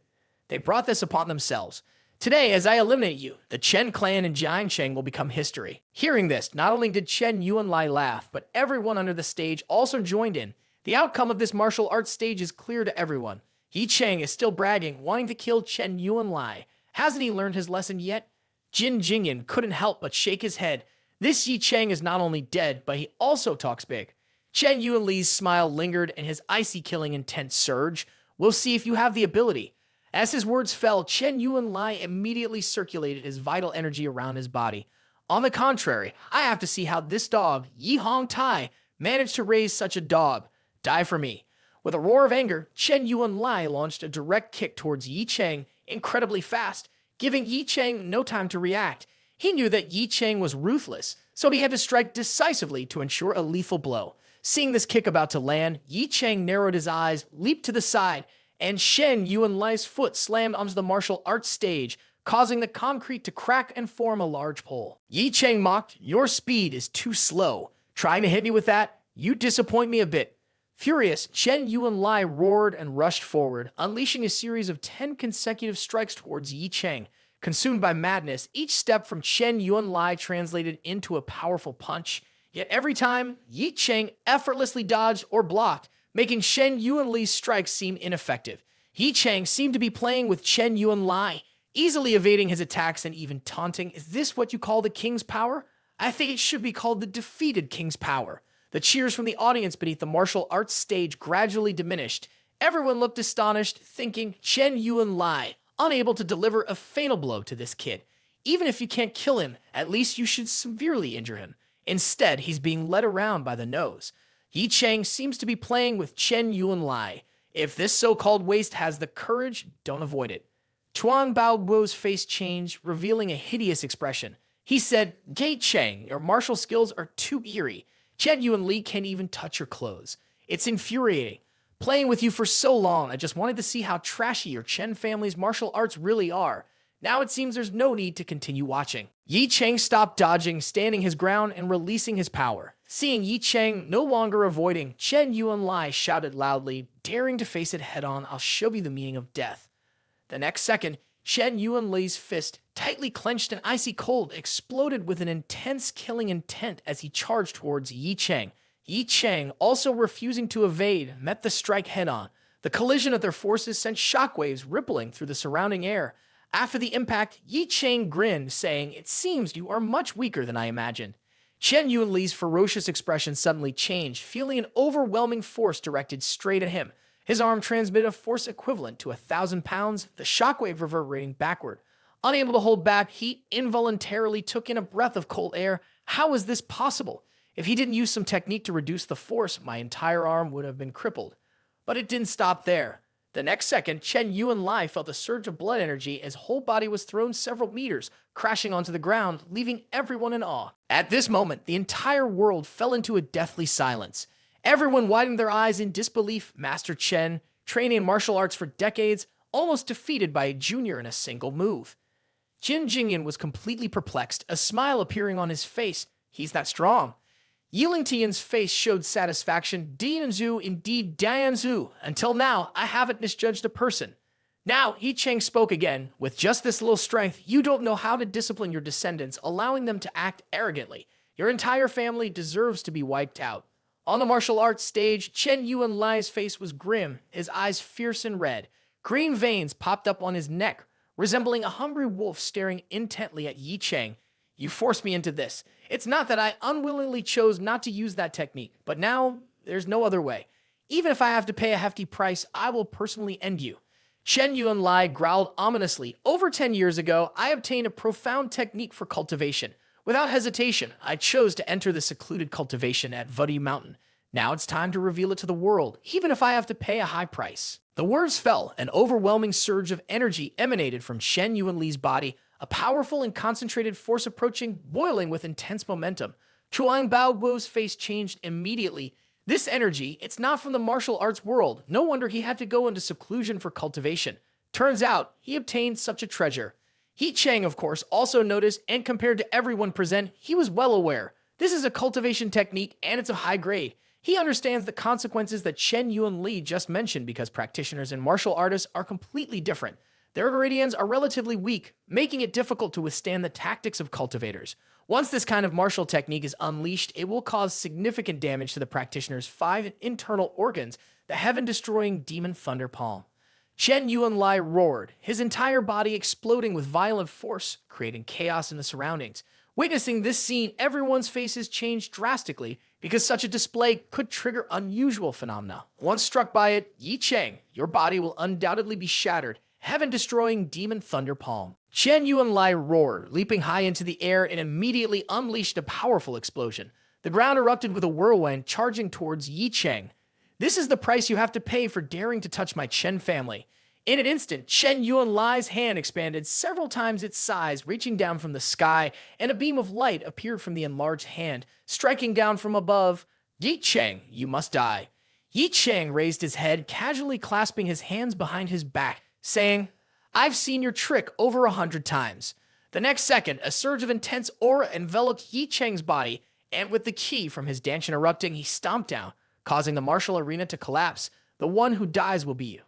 They brought this upon themselves. Today, as I eliminate you, the Chen clan and Ye Cheng will become history. Hearing this, not only did Chen Yuanlai laugh, but everyone under the stage also joined in. The outcome of this martial arts stage is clear to everyone. Ye Cheng is still bragging, wanting to kill Chen Yuanlai. Hasn't he learned his lesson yet? Jin Jingyan couldn't help but shake his head. This Ye Cheng is not only dead, but he also talks big. Chen Yuanli's smile lingered and his icy killing intent surged. We'll see if you have the ability. As his words fell, Chen Yuanlai immediately circulated his vital energy around his body. On the contrary, I have to see how this dog, Yi Hong Tai, managed to raise such a dog. Die for me. With a roar of anger, Chen Yuanlai launched a direct kick towards Ye Cheng, incredibly fast, giving Ye Cheng no time to react. He knew that Ye Cheng was ruthless, so he had to strike decisively to ensure a lethal blow. Seeing this kick about to land, Ye Cheng narrowed his eyes, leaped to the side, and Chen Yuanlai's foot slammed onto the martial arts stage, causing the concrete to crack and form a large pole. Ye Cheng mocked, Your speed is too slow. Trying to hit me with that? You disappoint me a bit. Furious, Chen Yuanlai roared and rushed forward, unleashing a series of 10 consecutive strikes towards Ye Cheng. Consumed by madness, each step from Chen Yuanlai translated into a powerful punch. Yet every time, Ye Cheng effortlessly dodged or blocked, making Chen Yuanli's strikes seem ineffective. Ye Cheng seemed to be playing with Chen Yuanlai, easily evading his attacks and even taunting. Is this what you call the king's power? I think it should be called the defeated king's power. The cheers from the audience beneath the martial arts stage gradually diminished. Everyone looked astonished, thinking Chen Yuanlai, unable to deliver a fatal blow to this kid. Even if you can't kill him, at least you should severely injure him. Instead, he's being led around by the nose. Ye Cheng seems to be playing with Chen Yuanlai. If this so-called waste has the courage, don't avoid it. Chuan Baoguo's face changed, revealing a hideous expression. He said, Ye Cheng, your martial skills are too eerie. Chen Yuanli can't even touch your clothes. It's infuriating. Playing with you for so long, I just wanted to see how trashy your Chen family's martial arts really are. Now it seems there's no need to continue watching. Ye Cheng stopped dodging, standing his ground and releasing his power. Seeing Ye Cheng no longer avoiding, Chen Yuanlai shouted loudly, daring to face it head-on, I'll show you the meaning of death. The next second, Chen Yuanli's fist, tightly clenched and icy cold, exploded with an intense killing intent as he charged towards Ye Cheng. Ye Cheng, also refusing to evade, met the strike head-on. The collision of their forces sent shockwaves rippling through the surrounding air. After the impact, Ye Cheng grinned, saying, It seems you are much weaker than I imagined. Chen Yuanli's ferocious expression suddenly changed, feeling an overwhelming force directed straight at him. His arm transmitted a force equivalent to 1,000 pounds, the shockwave reverberating backward. Unable to hold back, he involuntarily took in a breath of cold air. How was this possible? If he didn't use some technique to reduce the force, my entire arm would have been crippled. But it didn't stop there. The next second, Chen Yuanlai felt a surge of blood energy as his whole body was thrown several meters, crashing onto the ground, leaving everyone in awe. At this moment, the entire world fell into a deathly silence. Everyone widened their eyes in disbelief. Master Chen, training in martial arts for decades, almost defeated by a junior in a single move. Jin Jingyan was completely perplexed, a smile appearing on his face. He's that strong. Yiling Tian's face showed satisfaction. Dianzu indeed Dianzu. Until now, I haven't misjudged a person. Now, Ye Cheng spoke again. With just this little strength, you don't know how to discipline your descendants, allowing them to act arrogantly. Your entire family deserves to be wiped out. On the martial arts stage, Chen Yuanlai's face was grim, his eyes fierce and red. Green veins popped up on his neck, resembling a hungry wolf staring intently at Ye Cheng. You forced me into this. It's not that I unwillingly chose not to use that technique, but now there's no other way. Even if I have to pay a hefty price, I will personally end you. Chen Yuanlai growled ominously. Over 10 years ago, I obtained a profound technique for cultivation. Without hesitation, I chose to enter the secluded cultivation at Vuddy Mountain. Now it's time to reveal it to the world, even if I have to pay a high price. The words fell. An overwhelming surge of energy emanated from Shen Yuanli's body, a powerful and concentrated force approaching, boiling with intense momentum. Chuang Baoguo's face changed immediately. This energy, it's not from the martial arts world. No wonder he had to go into seclusion for cultivation. Turns out, he obtained such a treasure. Ye Cheng, of course, also noticed, and compared to everyone present, he was well aware. This is a cultivation technique, and it's of high grade. He understands the consequences that Chen Yuanli just mentioned because practitioners and martial artists are completely different. Their ingredients are relatively weak, making it difficult to withstand the tactics of cultivators. Once this kind of martial technique is unleashed, it will cause significant damage to the practitioner's 5 internal organs, the heaven-destroying demon thunder palm. Chen Yuanlai roared, his entire body exploding with violent force, creating chaos in the surroundings. Witnessing this scene, everyone's faces changed drastically because such a display could trigger unusual phenomena. Once struck by it, Ye Cheng, your body will undoubtedly be shattered, heaven-destroying demon thunder palm. Chen Yuanlai roared, leaping high into the air and immediately unleashed a powerful explosion. The ground erupted with a whirlwind charging towards Ye Cheng. This is the price you have to pay for daring to touch my Chen family. In an instant, Chen Yuanlai's hand expanded several times its size, reaching down from the sky, and a beam of light appeared from the enlarged hand, striking down from above. Ye Cheng, you must die. Ye Cheng raised his head, casually clasping his hands behind his back, saying, I've seen your trick over 100 times. The next second, a surge of intense aura enveloped Ye Cheng's body, and with the ki from his dancing erupting, he stomped down, causing the martial arena to collapse. The one who dies will be you.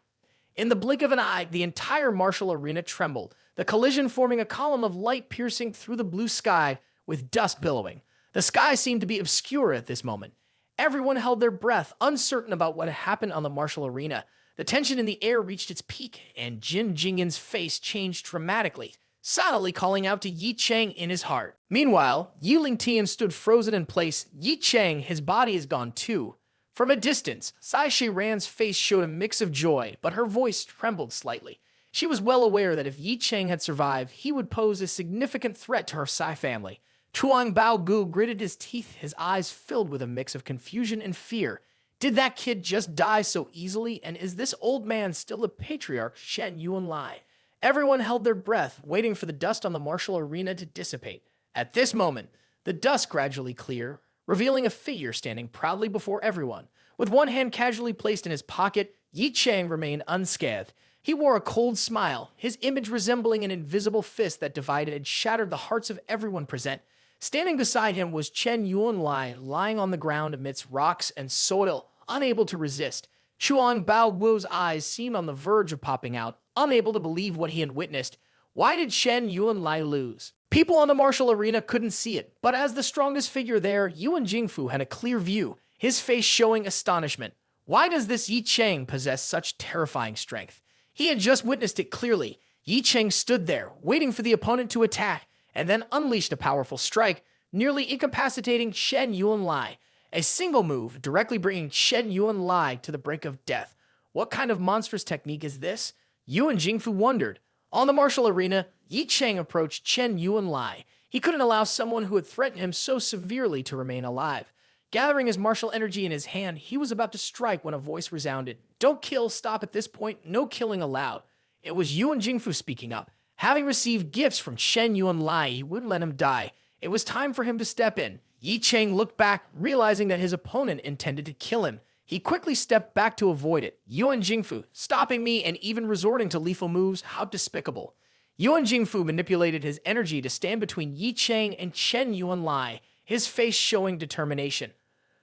In the blink of an eye, the entire martial arena trembled, the collision forming a column of light piercing through the blue sky with dust billowing. The sky seemed to be obscure at this moment. Everyone held their breath, uncertain about what had happened on the martial arena. The tension in the air reached its peak, and Jin Jingin's face changed dramatically, silently calling out to Ye Cheng in his heart. Meanwhile, Yi Lingtian stood frozen in place. Ye Cheng, his body is gone too. From a distance, Sai Shiran's face showed a mix of joy, but her voice trembled slightly. She was well aware that if Ye Cheng had survived, he would pose a significant threat to her Sai family. Chuang Baogu gritted his teeth, his eyes filled with a mix of confusion and fear. Did that kid just die so easily, and is this old man still the patriarch Chen Yuanlai? Everyone held their breath, waiting for the dust on the martial arena to dissipate. At this moment, the dust gradually cleared, revealing a figure standing proudly before everyone. With one hand casually placed in his pocket, Ye Cheng remained unscathed. He wore a cold smile, his image resembling an invisible fist that divided and shattered the hearts of everyone present. Standing beside him was Chen Yuanlai, lying on the ground amidst rocks and soil, unable to resist. Chuang Baoguo's eyes seemed on the verge of popping out, unable to believe what he had witnessed. Why did Chen Yuanlai lose? People on the martial arena couldn't see it, but as the strongest figure there, Yuan Jingfu had a clear view, his face showing astonishment. Why does this Ye Cheng possess such terrifying strength? He had just witnessed it clearly. Ye Cheng stood there, waiting for the opponent to attack, and then unleashed a powerful strike, nearly incapacitating Chen Yuanlai. A single move, directly bringing Chen Yuanlai to the brink of death. What kind of monstrous technique is this? Yuan Jingfu wondered. On the martial arena, Ye Cheng approached Chen Yuanlai. He couldn't allow someone who had threatened him so severely to remain alive. Gathering his martial energy in his hand, he was about to strike when a voice resounded. Don't kill, stop at this point, no killing allowed. It was Yuan Jingfu speaking up. Having received gifts from Chen Yuanlai, he wouldn't let him die. It was time for him to step in. Ye Cheng looked back, realizing that his opponent intended to kill him. He quickly stepped back to avoid it. Yuan Jingfu, stopping me and even resorting to lethal moves, how despicable. Yuan Jingfu manipulated his energy to stand between Ye Cheng and Chen Yuanlai, his face showing determination.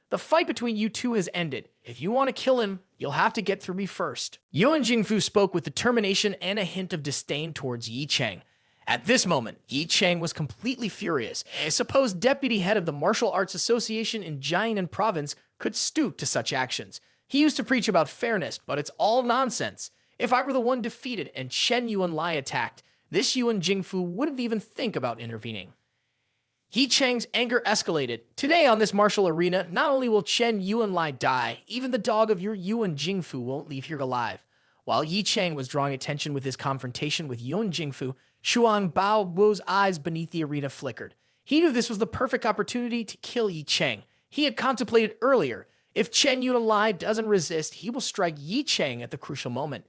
The fight between you two has ended. If you want to kill him, you'll have to get through me first. Yuan Jingfu spoke with determination and a hint of disdain towards Ye Cheng. At this moment, Ye Cheng was completely furious. A supposed deputy head of the Martial Arts Association in Jiangnan Province could stoop to such actions. He used to preach about fairness, but it's all nonsense. If I were the one defeated and Chen Yuanlai attacked, this Yuan Jingfu wouldn't even think about intervening. Ye Cheng's anger escalated. Today on this martial arena, not only will Chen Yuanlai die, even the dog of your Yuan Jingfu won't leave here alive. While Ye Cheng was drawing attention with his confrontation with Yun Jingfu, Shuang Bao Guo's eyes beneath the arena flickered. He knew this was the perfect opportunity to kill Ye Cheng. He had contemplated earlier, if Chen Yunlai doesn't resist, he will strike Ye Cheng at the crucial moment.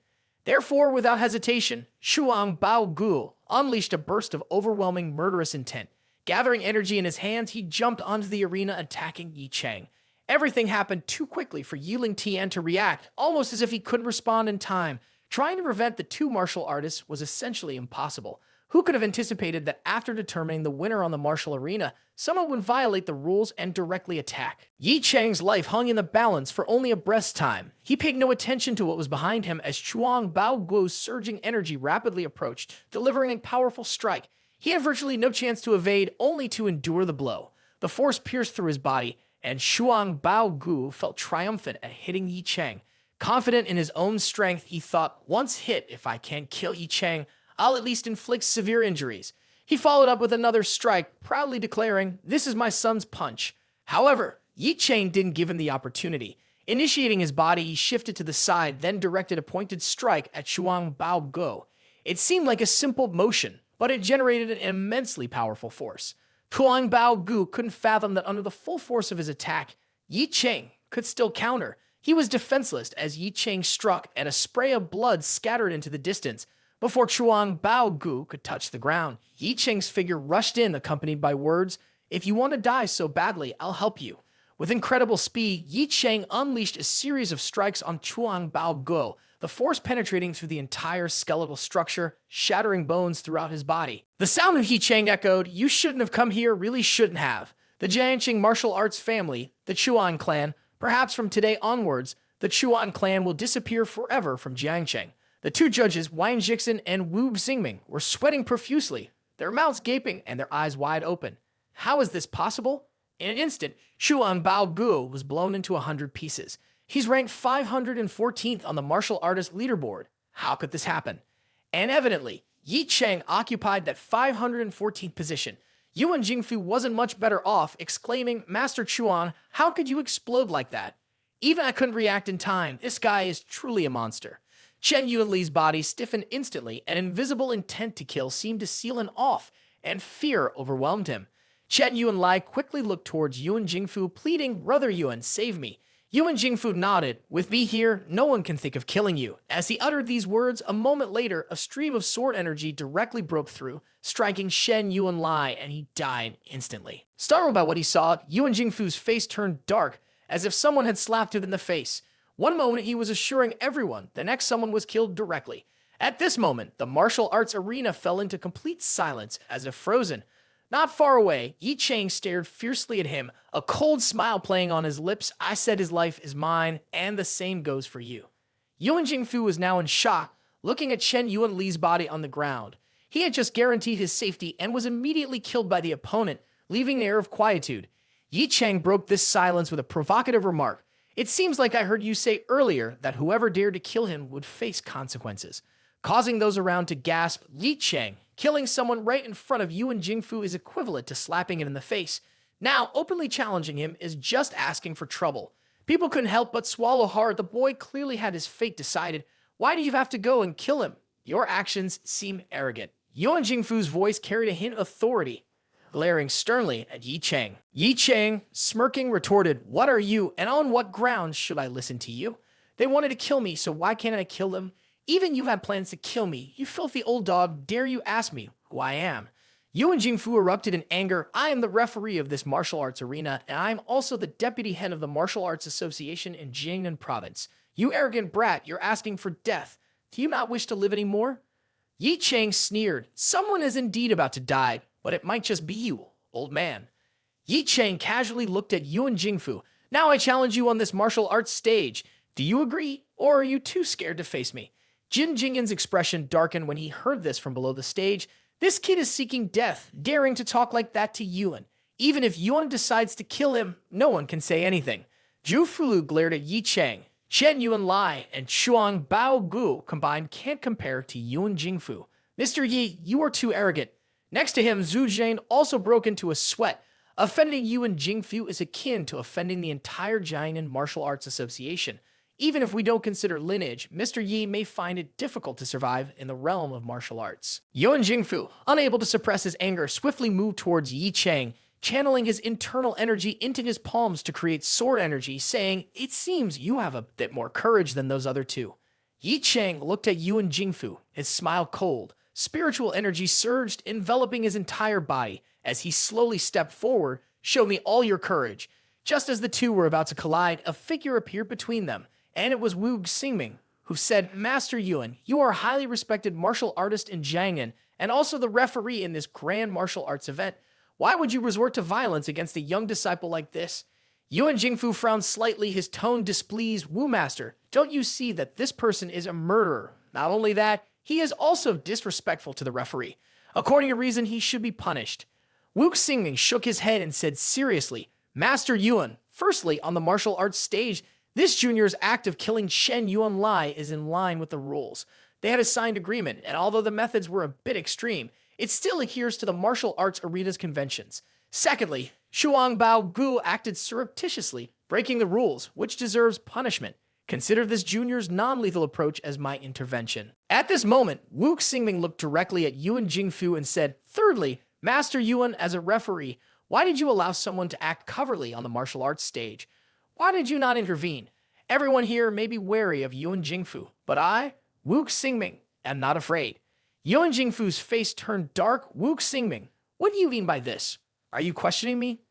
Therefore, without hesitation, Shuang Bao Guo unleashed a burst of overwhelming murderous intent. Gathering energy in his hands, he jumped onto the arena, attacking Ye Cheng. Everything happened too quickly for Yiling Tian to react, almost as if he couldn't respond in time. Trying to prevent the two martial artists was essentially impossible. Who could have anticipated that after determining the winner on the martial arena, someone would violate the rules and directly attack? Ye Cheng's life hung in the balance for only a breath's time. He paid no attention to what was behind him as Chuang Bao Guo's surging energy rapidly approached, delivering a powerful strike. He had virtually no chance to evade, only to endure the blow. The force pierced through his body, and Shuang Bao Guo felt triumphant at hitting Ye Cheng. Confident in his own strength, he thought, once hit, if I can't kill Ye Cheng, I'll at least inflict severe injuries. He followed up with another strike, proudly declaring, "This is my son's punch." However, Ye Cheng didn't give him the opportunity. Initiating his body, he shifted to the side, then directed a pointed strike at Shuang Bao Guo. It seemed like a simple motion, but it generated an immensely powerful force. Shuang Bao Guo couldn't fathom that under the full force of his attack, Ye Cheng could still counter. He was defenseless as Ye Cheng struck, and a spray of blood scattered into the distance. Before Chuang Bao Guo could touch the ground, Ye Cheng's figure rushed in, accompanied by words, "If you want to die so badly, I'll help you." With incredible speed, Ye Cheng unleashed a series of strikes on Chuang Bao Guo, the force penetrating through the entire skeletal structure, shattering bones throughout his body. The sound of Ye Cheng echoed, "You shouldn't have come here, really shouldn't have." The Jiangqing martial arts family, the Chuan clan, perhaps from today onwards, the Chuan clan will disappear forever from Jiangqing. The two judges, Wang Jixin and Wu Xingming, were sweating profusely, their mouths gaping and their eyes wide open. How is this possible? In an instant, Shuang Bao Guo was blown into 100 pieces. He's ranked 514th on the martial artist leaderboard. How could this happen? And evidently, Ye Cheng occupied that 514th position. Yuan Jingfu wasn't much better off, exclaiming, "Master Chuan, how could you explode like that? Even I couldn't react in time. This guy is truly a monster." Chen Yuanli's body stiffened instantly, an invisible intent to kill seemed to seal him off, and fear overwhelmed him. Chen Yuanli quickly looked towards Yuan Jingfu, pleading, "Brother Yuan, save me." Yuan Jingfu nodded, "With me here, no one can think of killing you." As he uttered these words, a moment later, a stream of sword energy directly broke through, striking Shen Yuanli, and he died instantly. Startled by what he saw, Yuan Jingfu's face turned dark, as if someone had slapped him in the face. One moment he was assuring everyone, the next someone was killed directly. At this moment, the martial arts arena fell into complete silence, as if frozen. Not far away, Ye Cheng stared fiercely at him, a cold smile playing on his lips. "I said his life is mine, and the same goes for you." Yuan Jingfu was now in shock, looking at Chen Yuanli's body on the ground. He had just guaranteed his safety and was immediately killed by the opponent, leaving an air of quietude. Ye Cheng broke this silence with a provocative remark. "It seems like I heard you say earlier that whoever dared to kill him would face consequences." Causing those around to gasp, Ye Cheng, killing someone right in front of Yuan Jingfu is equivalent to slapping him in the face. Now, openly challenging him is just asking for trouble. People couldn't help but swallow hard. The boy clearly had his fate decided. Why do you have to go and kill him? Your actions seem arrogant. Yuan Jingfu's voice carried a hint of authority, glaring sternly at Ye Cheng. Ye Cheng, smirking, retorted, "What are you, and on what grounds should I listen to you? They wanted to kill me, so why can't I kill them? Even you had plans to kill me. You filthy old dog, dare you ask me who I am?" Yuan Jingfu erupted in anger. "I am the referee of this martial arts arena, and I am also the deputy head of the Martial Arts Association in Jiangnan Province. You arrogant brat, you're asking for death. Do you not wish to live anymore?" Ye Cheng sneered. "Someone is indeed about to die, but it might just be you, old man." Ye Cheng casually looked at Yuan Jingfu. "Now I challenge you on this martial arts stage. Do you agree, or are you too scared to face me?" Jin Jingan's expression darkened when he heard this from below the stage. This kid is seeking death, daring to talk like that to Yuan. Even if Yuan decides to kill him, no one can say anything. Zhu Fulu glared at Ye Cheng. Chen Yuanlai and Shuang Bao Guo combined can't compare to Yuan Jingfu. "Mr. Yi, you are too arrogant." Next to him, Zhu Jane also broke into a sweat. Offending Yuan Jingfu is akin to offending the entire Jiangnan Martial Arts Association. Even if we don't consider lineage, Mr. Yi may find it difficult to survive in the realm of martial arts. Yuan Jingfu, unable to suppress his anger, swiftly moved towards Ye Cheng, channeling his internal energy into his palms to create sword energy, saying, "It seems you have a bit more courage than those other two." Ye Cheng looked at Yuan Jingfu, his smile cold. Spiritual energy surged, enveloping his entire body. As he slowly stepped forward, "Show me all your courage." Just as the two were about to collide, a figure appeared between them, and it was Wu Xingming, who said, "Master Yuan, you are a highly respected martial artist in Jiangnan, and also the referee in this grand martial arts event. Why would you resort to violence against a young disciple like this?" Yuan Jingfu frowned slightly, his tone displeased. "Wu Master, don't you see that this person is a murderer? Not only that, he is also disrespectful to the referee. According to reason, he should be punished." Wu Xingming shook his head and said seriously, "Master Yuan, firstly, on the martial arts stage, this junior's act of killing Shen Yuanlai is in line with the rules. They had a signed agreement, and although the methods were a bit extreme, it still adheres to the martial arts arena's conventions. Secondly, Shuang Bao Gu acted surreptitiously, breaking the rules, which deserves punishment. Consider this junior's non-lethal approach as my intervention." At this moment, Wu Xingming looked directly at Yuan Jingfu and said, "Thirdly, Master Yuan, as a referee, why did you allow someone to act covertly on the martial arts stage? Why did you not intervene? Everyone here may be wary of Yuan Jingfu, but I, Wu Xingming, am not afraid." Yuan Jingfu's face turned dark. "Wu Xingming, what do you mean by this? Are you questioning me?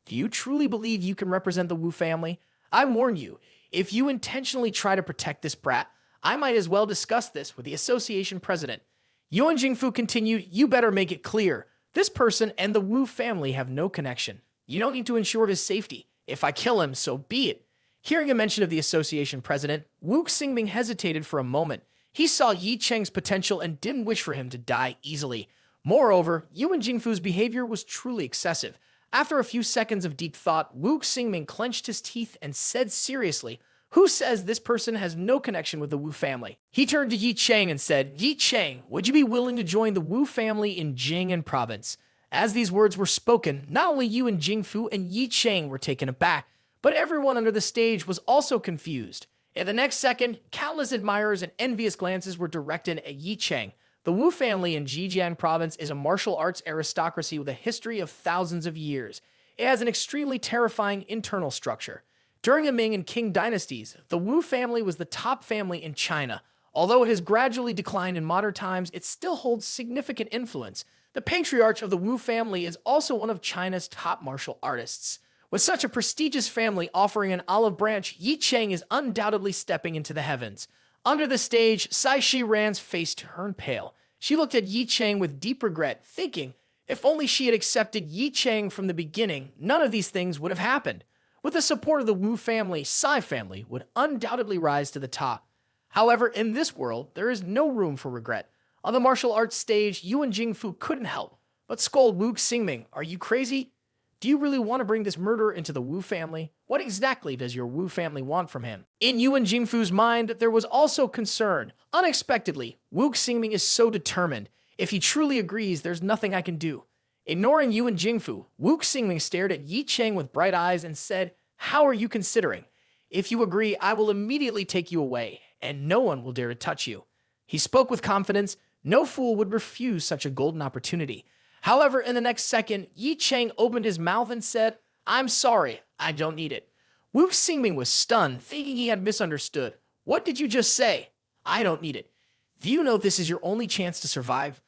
Do you truly believe you can represent the Wu family? I warn you, if you intentionally try to protect this brat, I might as well discuss this with the association president." Yuan Jingfu continued, "You better make it clear. This person and the Wu family have no connection. You don't need to ensure his safety. If I kill him, so be it." Hearing a mention of the association president, Wu Xingming hesitated for a moment. He saw Ye Cheng's potential and didn't wish for him to die easily. Moreover, Yuan Jingfu's behavior was truly excessive. After a few seconds of deep thought, Wu Xingming clenched his teeth and said seriously, "Who says this person has no connection with the Wu family?" He turned to Ye Cheng and said, "Ye Cheng, would you be willing to join the Wu family in Jiangnan province?" As these words were spoken, not only Yuan Jingfu and Ye Cheng were taken aback, but everyone under the stage was also confused. In the next second, countless admirers and envious glances were directed at Ye Cheng. The Wu family in Zhejiang province is a martial arts aristocracy with a history of thousands of years. It has an extremely terrifying internal structure. During the Ming and Qing dynasties, the Wu family was the top family in China. Although it has gradually declined in modern times, it still holds significant influence. The patriarch of the Wu family is also one of China's top martial artists. With such a prestigious family offering an olive branch, Ye Cheng is undoubtedly stepping into the heavens. Under the stage, Sai Shiran's face turned pale. She looked at Ye Cheng with deep regret, thinking, if only she had accepted Ye Cheng from the beginning, none of these things would have happened. With the support of the Wu family, Sai family would undoubtedly rise to the top. However, in this world, there is no room for regret. On the martial arts stage, Yuan Jingfu couldn't help but scold Wu Xingming, "Are you crazy? Do you really want to bring this murderer into the Wu family? What exactly does your Wu family want from him?" In Yuan Jingfu's mind, there was also concern. Unexpectedly, Wu Xingming is so determined. If he truly agrees, there's nothing I can do. Ignoring Yuan Jingfu, Wu Xingming stared at Ye Cheng with bright eyes and said, "How are you considering? If you agree, I will immediately take you away, and no one will dare to touch you." He spoke with confidence. No fool would refuse such a golden opportunity. However, in the next second, Ye Cheng opened his mouth and said, "I'm sorry, I don't need it." Wu Xingming was stunned, thinking he had misunderstood. "What did you just say?" "I don't need it. Do you know this is your only chance to survive?"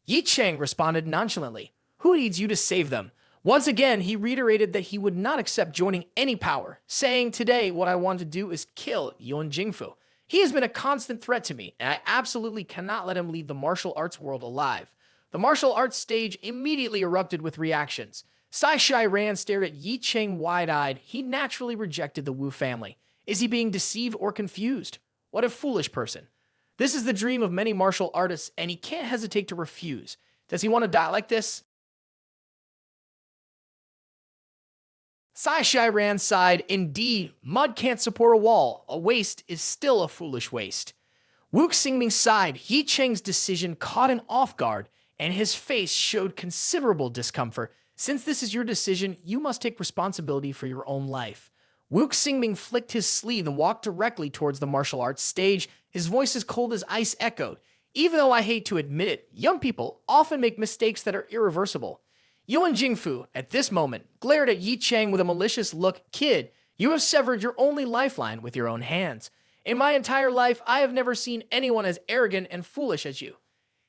Ye Cheng responded nonchalantly, "Who needs you to save them?" Once again, he reiterated that he would not accept joining any power, saying, "Today, what I want to do is kill Yuan Jingfu. He has been a constant threat to me, and I absolutely cannot let him leave the martial arts world alive." The martial arts stage immediately erupted with reactions. Sai Shiran stared at Ye Cheng wide-eyed. He naturally rejected the Wu family. Is he being deceived or confused? What a foolish person. This is the dream of many martial artists, and he can't hesitate to refuse. Does he want to die like this? Sai Shiran sighed, "Indeed, mud can't support a wall. A waste is still a foolish waste." Wu Xingming sighed. Ye Cheng's decision caught him off guard, and his face showed considerable discomfort. "Since this is your decision, you must take responsibility for your own life." Wu Xingming flicked his sleeve and walked directly towards the martial arts stage. His voice as cold as ice echoed. Even though I hate to admit it, young people often make mistakes that are irreversible. Yuan Jingfu, at this moment, glared at Ye Cheng with a malicious look. Kid, you have severed your only lifeline with your own hands. In my entire life, I have never seen anyone as arrogant and foolish as you.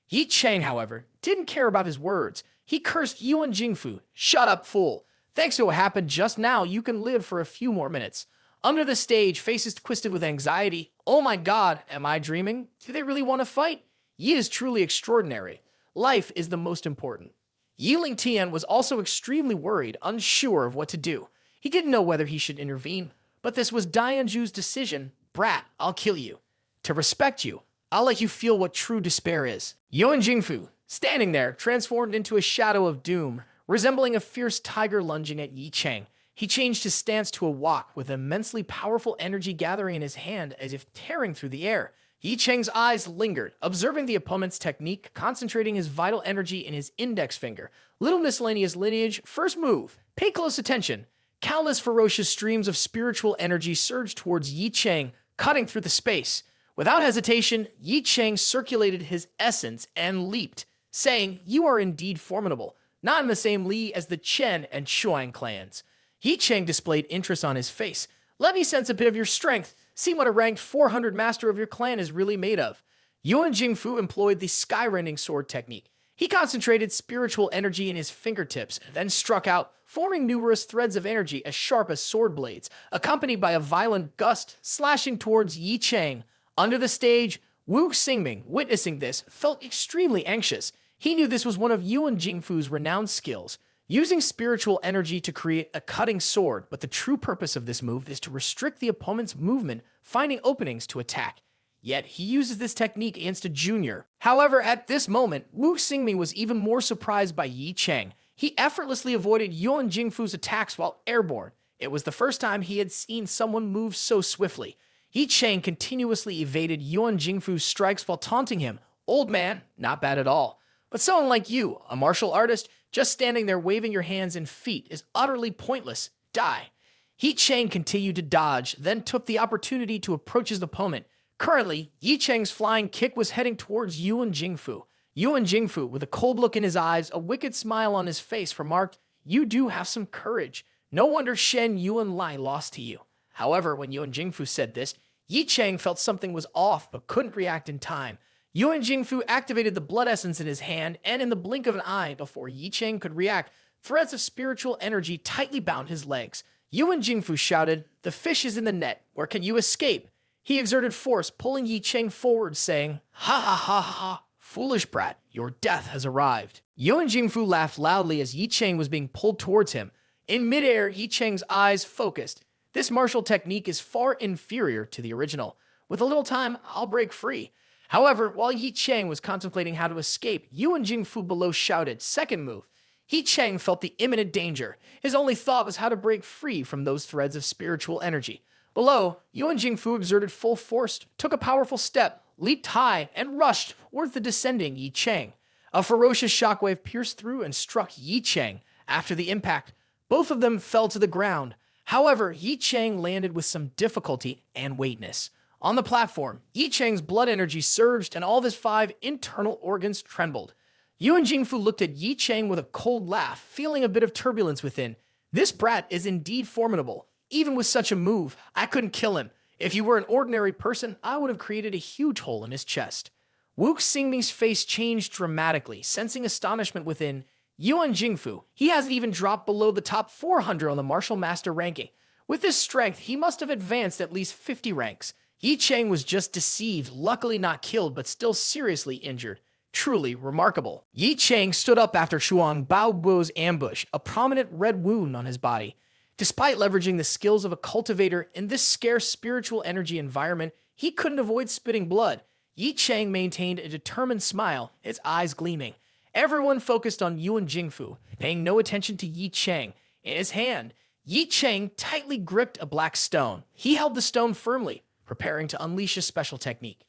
Ye Cheng, however, didn't care about his words. He cursed Yuan Jingfu. Shut up, fool. Thanks to what happened just now, you can live for a few more minutes. Under the stage, faces twisted with anxiety. Oh my god, am I dreaming? Do they really want to fight? Yi is truly extraordinary. Life is the most important. Yi Lingtian was also extremely worried, unsure of what to do. He didn't know whether he should intervene, but this was Dianju's decision. Brat, I'll kill you. To respect you, I'll let you feel what true despair is. Yuan Jingfu, standing there, transformed into a shadow of doom, resembling a fierce tiger lunging at Ye Cheng. He changed his stance to a walk, with immensely powerful energy gathering in his hand as if tearing through the air. Ye Cheng's eyes lingered, observing the opponent's technique, concentrating his vital energy in his index finger. Little miscellaneous lineage, first move. Pay close attention. Countless ferocious streams of spiritual energy surged towards Ye Cheng, cutting through the space. Without hesitation, Ye Cheng circulated his essence and leaped, saying, "You are indeed formidable, not in the same li as the Chen and Shuang clans." Ye Cheng displayed interest on his face. "Let me sense a bit of your strength. See what a ranked 400 master of your clan is really made of." Yuan Jingfu employed the skyrending sword technique. He concentrated spiritual energy in his fingertips, then struck out, forming numerous threads of energy as sharp as sword blades, accompanied by a violent gust slashing towards Ye Cheng. Under the stage, Wu Xingming, witnessing this, felt extremely anxious. He knew this was one of Yuan Jingfu's renowned skills, using spiritual energy to create a cutting sword, but the true purpose of this move is to restrict the opponent's movement, finding openings to attack. Yet, he uses this technique against a junior. However, at this moment, Wu Xingming was even more surprised by Ye Cheng. He effortlessly avoided Yuan Jingfu's attacks while airborne. It was the first time he had seen someone move so swiftly. Ye Cheng continuously evaded Yuan Jingfu's strikes while taunting him. "Old man, not bad at all. But someone like you, a martial artist, just standing there waving your hands and feet is utterly pointless. Die." Ye Cheng continued to dodge, then took the opportunity to approach his opponent. Currently, Ye Cheng's flying kick was heading towards Yuan Jingfu. Yuan Jingfu, with a cold look in his eyes, a wicked smile on his face, remarked, "You do have some courage. No wonder Shen Yuan Lai lost to you." However, when Yuan Jingfu said this, Ye Cheng felt something was off but couldn't react in time. Yuan Jingfu activated the blood essence in his hand, and in the blink of an eye, before Ye Cheng could react, threads of spiritual energy tightly bound his legs. Yuan Jingfu shouted, "The fish is in the net. Where can you escape?" He exerted force, pulling Ye Cheng forward, saying, "Ha ha ha ha, foolish brat, your death has arrived." Yuan Jingfu laughed loudly as Ye Cheng was being pulled towards him. In midair, Ye Cheng's eyes focused. This martial technique is far inferior to the original. With a little time, I'll break free. However, while Ye Cheng was contemplating how to escape, Yuan Jingfu below shouted, "Second move." Ye Cheng felt the imminent danger. His only thought was how to break free from those threads of spiritual energy. Below, Yuan Jingfu exerted full force, took a powerful step, leaped high, and rushed towards the descending Ye Cheng. A ferocious shockwave pierced through and struck Ye Cheng. After the impact, both of them fell to the ground. However, Ye Cheng landed with some difficulty and weightness. On the platform, Ye Cheng's blood energy surged and all of his 5 internal organs trembled. Yuan Jingfu looked at Ye Cheng with a cold laugh, feeling a bit of turbulence within. This brat is indeed formidable. Even with such a move, I couldn't kill him. If you were an ordinary person, I would have created a huge hole in his chest. Wu Xingming's face changed dramatically, sensing astonishment within. Yuan Jingfu, he hasn't even dropped below the top 400 on the martial master ranking. With this strength, he must have advanced at least 50 ranks. Ye Cheng was just deceived, luckily not killed, but still seriously injured. Truly remarkable. Ye Cheng stood up after Shuang Baobuo's ambush, a prominent red wound on his body. Despite leveraging the skills of a cultivator in this scarce spiritual energy environment, he couldn't avoid spitting blood. Ye Cheng maintained a determined smile, his eyes gleaming. Everyone focused on Yuan Jingfu, paying no attention to Ye Cheng. In his hand, Ye Cheng tightly gripped a black stone. He held the stone firmly, preparing to unleash a special technique.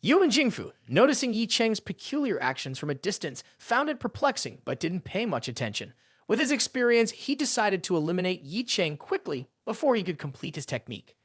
Yuan Jingfu, noticing Ye Cheng's peculiar actions from a distance, found it perplexing but didn't pay much attention. With his experience, he decided to eliminate Ye Cheng quickly before he could complete his technique.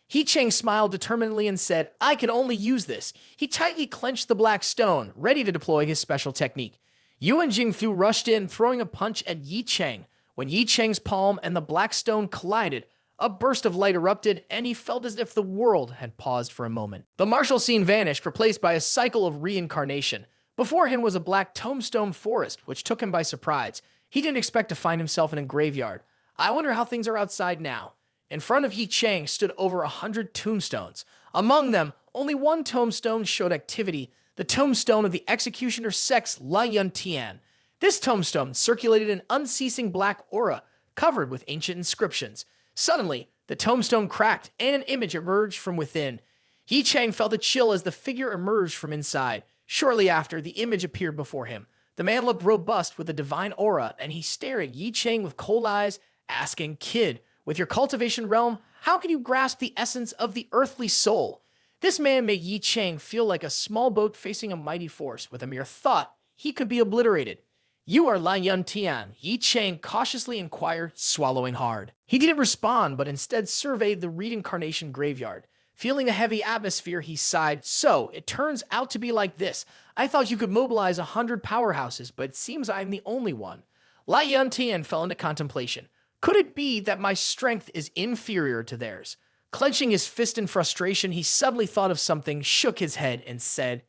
Ye Cheng smiled determinedly and said, "I can only use this." He tightly clenched the black stone, ready to deploy his special technique. Yuan Jingfu rushed in, throwing a punch at Ye Cheng. When Ye Cheng's palm and the black stone collided, a burst of light erupted, and he felt as if the world had paused for a moment. The martial scene vanished, replaced by a cycle of reincarnation. Before him was a black tombstone forest, which took him by surprise. He didn't expect to find himself in a graveyard. I wonder how things are outside now. In front of Ye Cheng stood over 100 tombstones. Among them, only one tombstone showed activity, the tombstone of the executioner sex Lai Yun Tian. This tombstone circulated an unceasing black aura, covered with ancient inscriptions. Suddenly, the tombstone cracked, and an image emerged from within. Ye Cheng felt a chill as the figure emerged from inside. Shortly after, the image appeared before him. The man looked robust with a divine aura, and he stared at Ye Cheng with cold eyes, asking, "Kid, with your cultivation realm, how can you grasp the essence of the earthly soul?" This man made Ye Cheng feel like a small boat facing a mighty force. With a mere thought, he could be obliterated. "You are Lai Yun Tian," Ye Cheng cautiously inquired, swallowing hard. He didn't respond, but instead surveyed the reincarnation graveyard. Feeling a heavy atmosphere, he sighed. "So, it turns out to be like this. I thought you could mobilize 100 powerhouses, but it seems I'm the only one." Lai Yun Tian fell into contemplation. Could it be that my strength is inferior to theirs? Clenching his fist in frustration, he suddenly thought of something, shook his head, and said,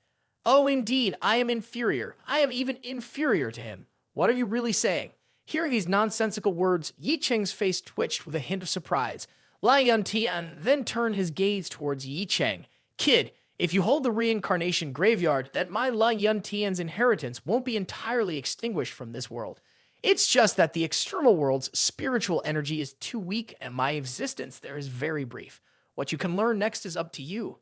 "Oh, indeed, I am inferior. I am even inferior to him. What are you really saying?" Hearing these nonsensical words, Ye Cheng's face twitched with a hint of surprise. Lai Yun Tian then turned his gaze towards Ye Cheng. "Kid, if you hold the reincarnation graveyard, that my Lai Yun Tian's inheritance won't be entirely extinguished from this world. It's just that the external world's spiritual energy is too weak, and my existence there is very brief. What you can learn next is up to you."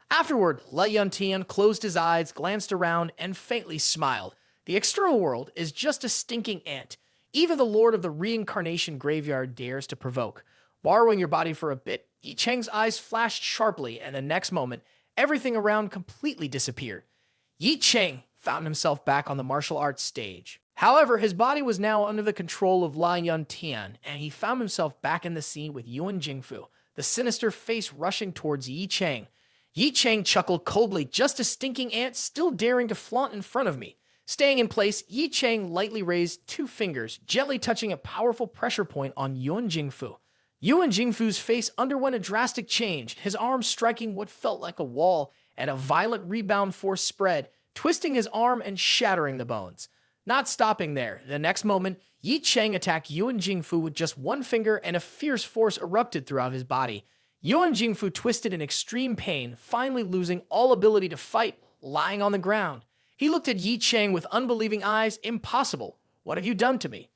Afterward, Lai Yun Tian closed his eyes, glanced around, and faintly smiled. The external world is just a stinking ant. Even the Lord of the Reincarnation Graveyard dares to provoke. Borrowing your body for a bit, Ye Cheng's eyes flashed sharply, and the next moment, everything around completely disappeared. Ye Cheng found himself back on the martial arts stage. However, his body was now under the control of Lai Yun Tian, and he found himself back in the scene with Yuan Jingfu, the sinister face rushing towards Ye Cheng. Ye Cheng chuckled coldly, "Just a stinking ant still daring to flaunt in front of me." Staying in place, Ye Cheng lightly raised 2 fingers, gently touching a powerful pressure point on Yuan Jingfu. Yuan Jingfu's face underwent a drastic change, his arm striking what felt like a wall, and a violent rebound force spread, twisting his arm and shattering the bones. Not stopping there, the next moment, Ye Cheng attacked Yuan Jingfu with just 1 finger, and a fierce force erupted throughout his body. Yuan Jingfu twisted in extreme pain, finally losing all ability to fight, lying on the ground. He looked at Ye Cheng with unbelieving eyes. "Impossible. What have you done to me?"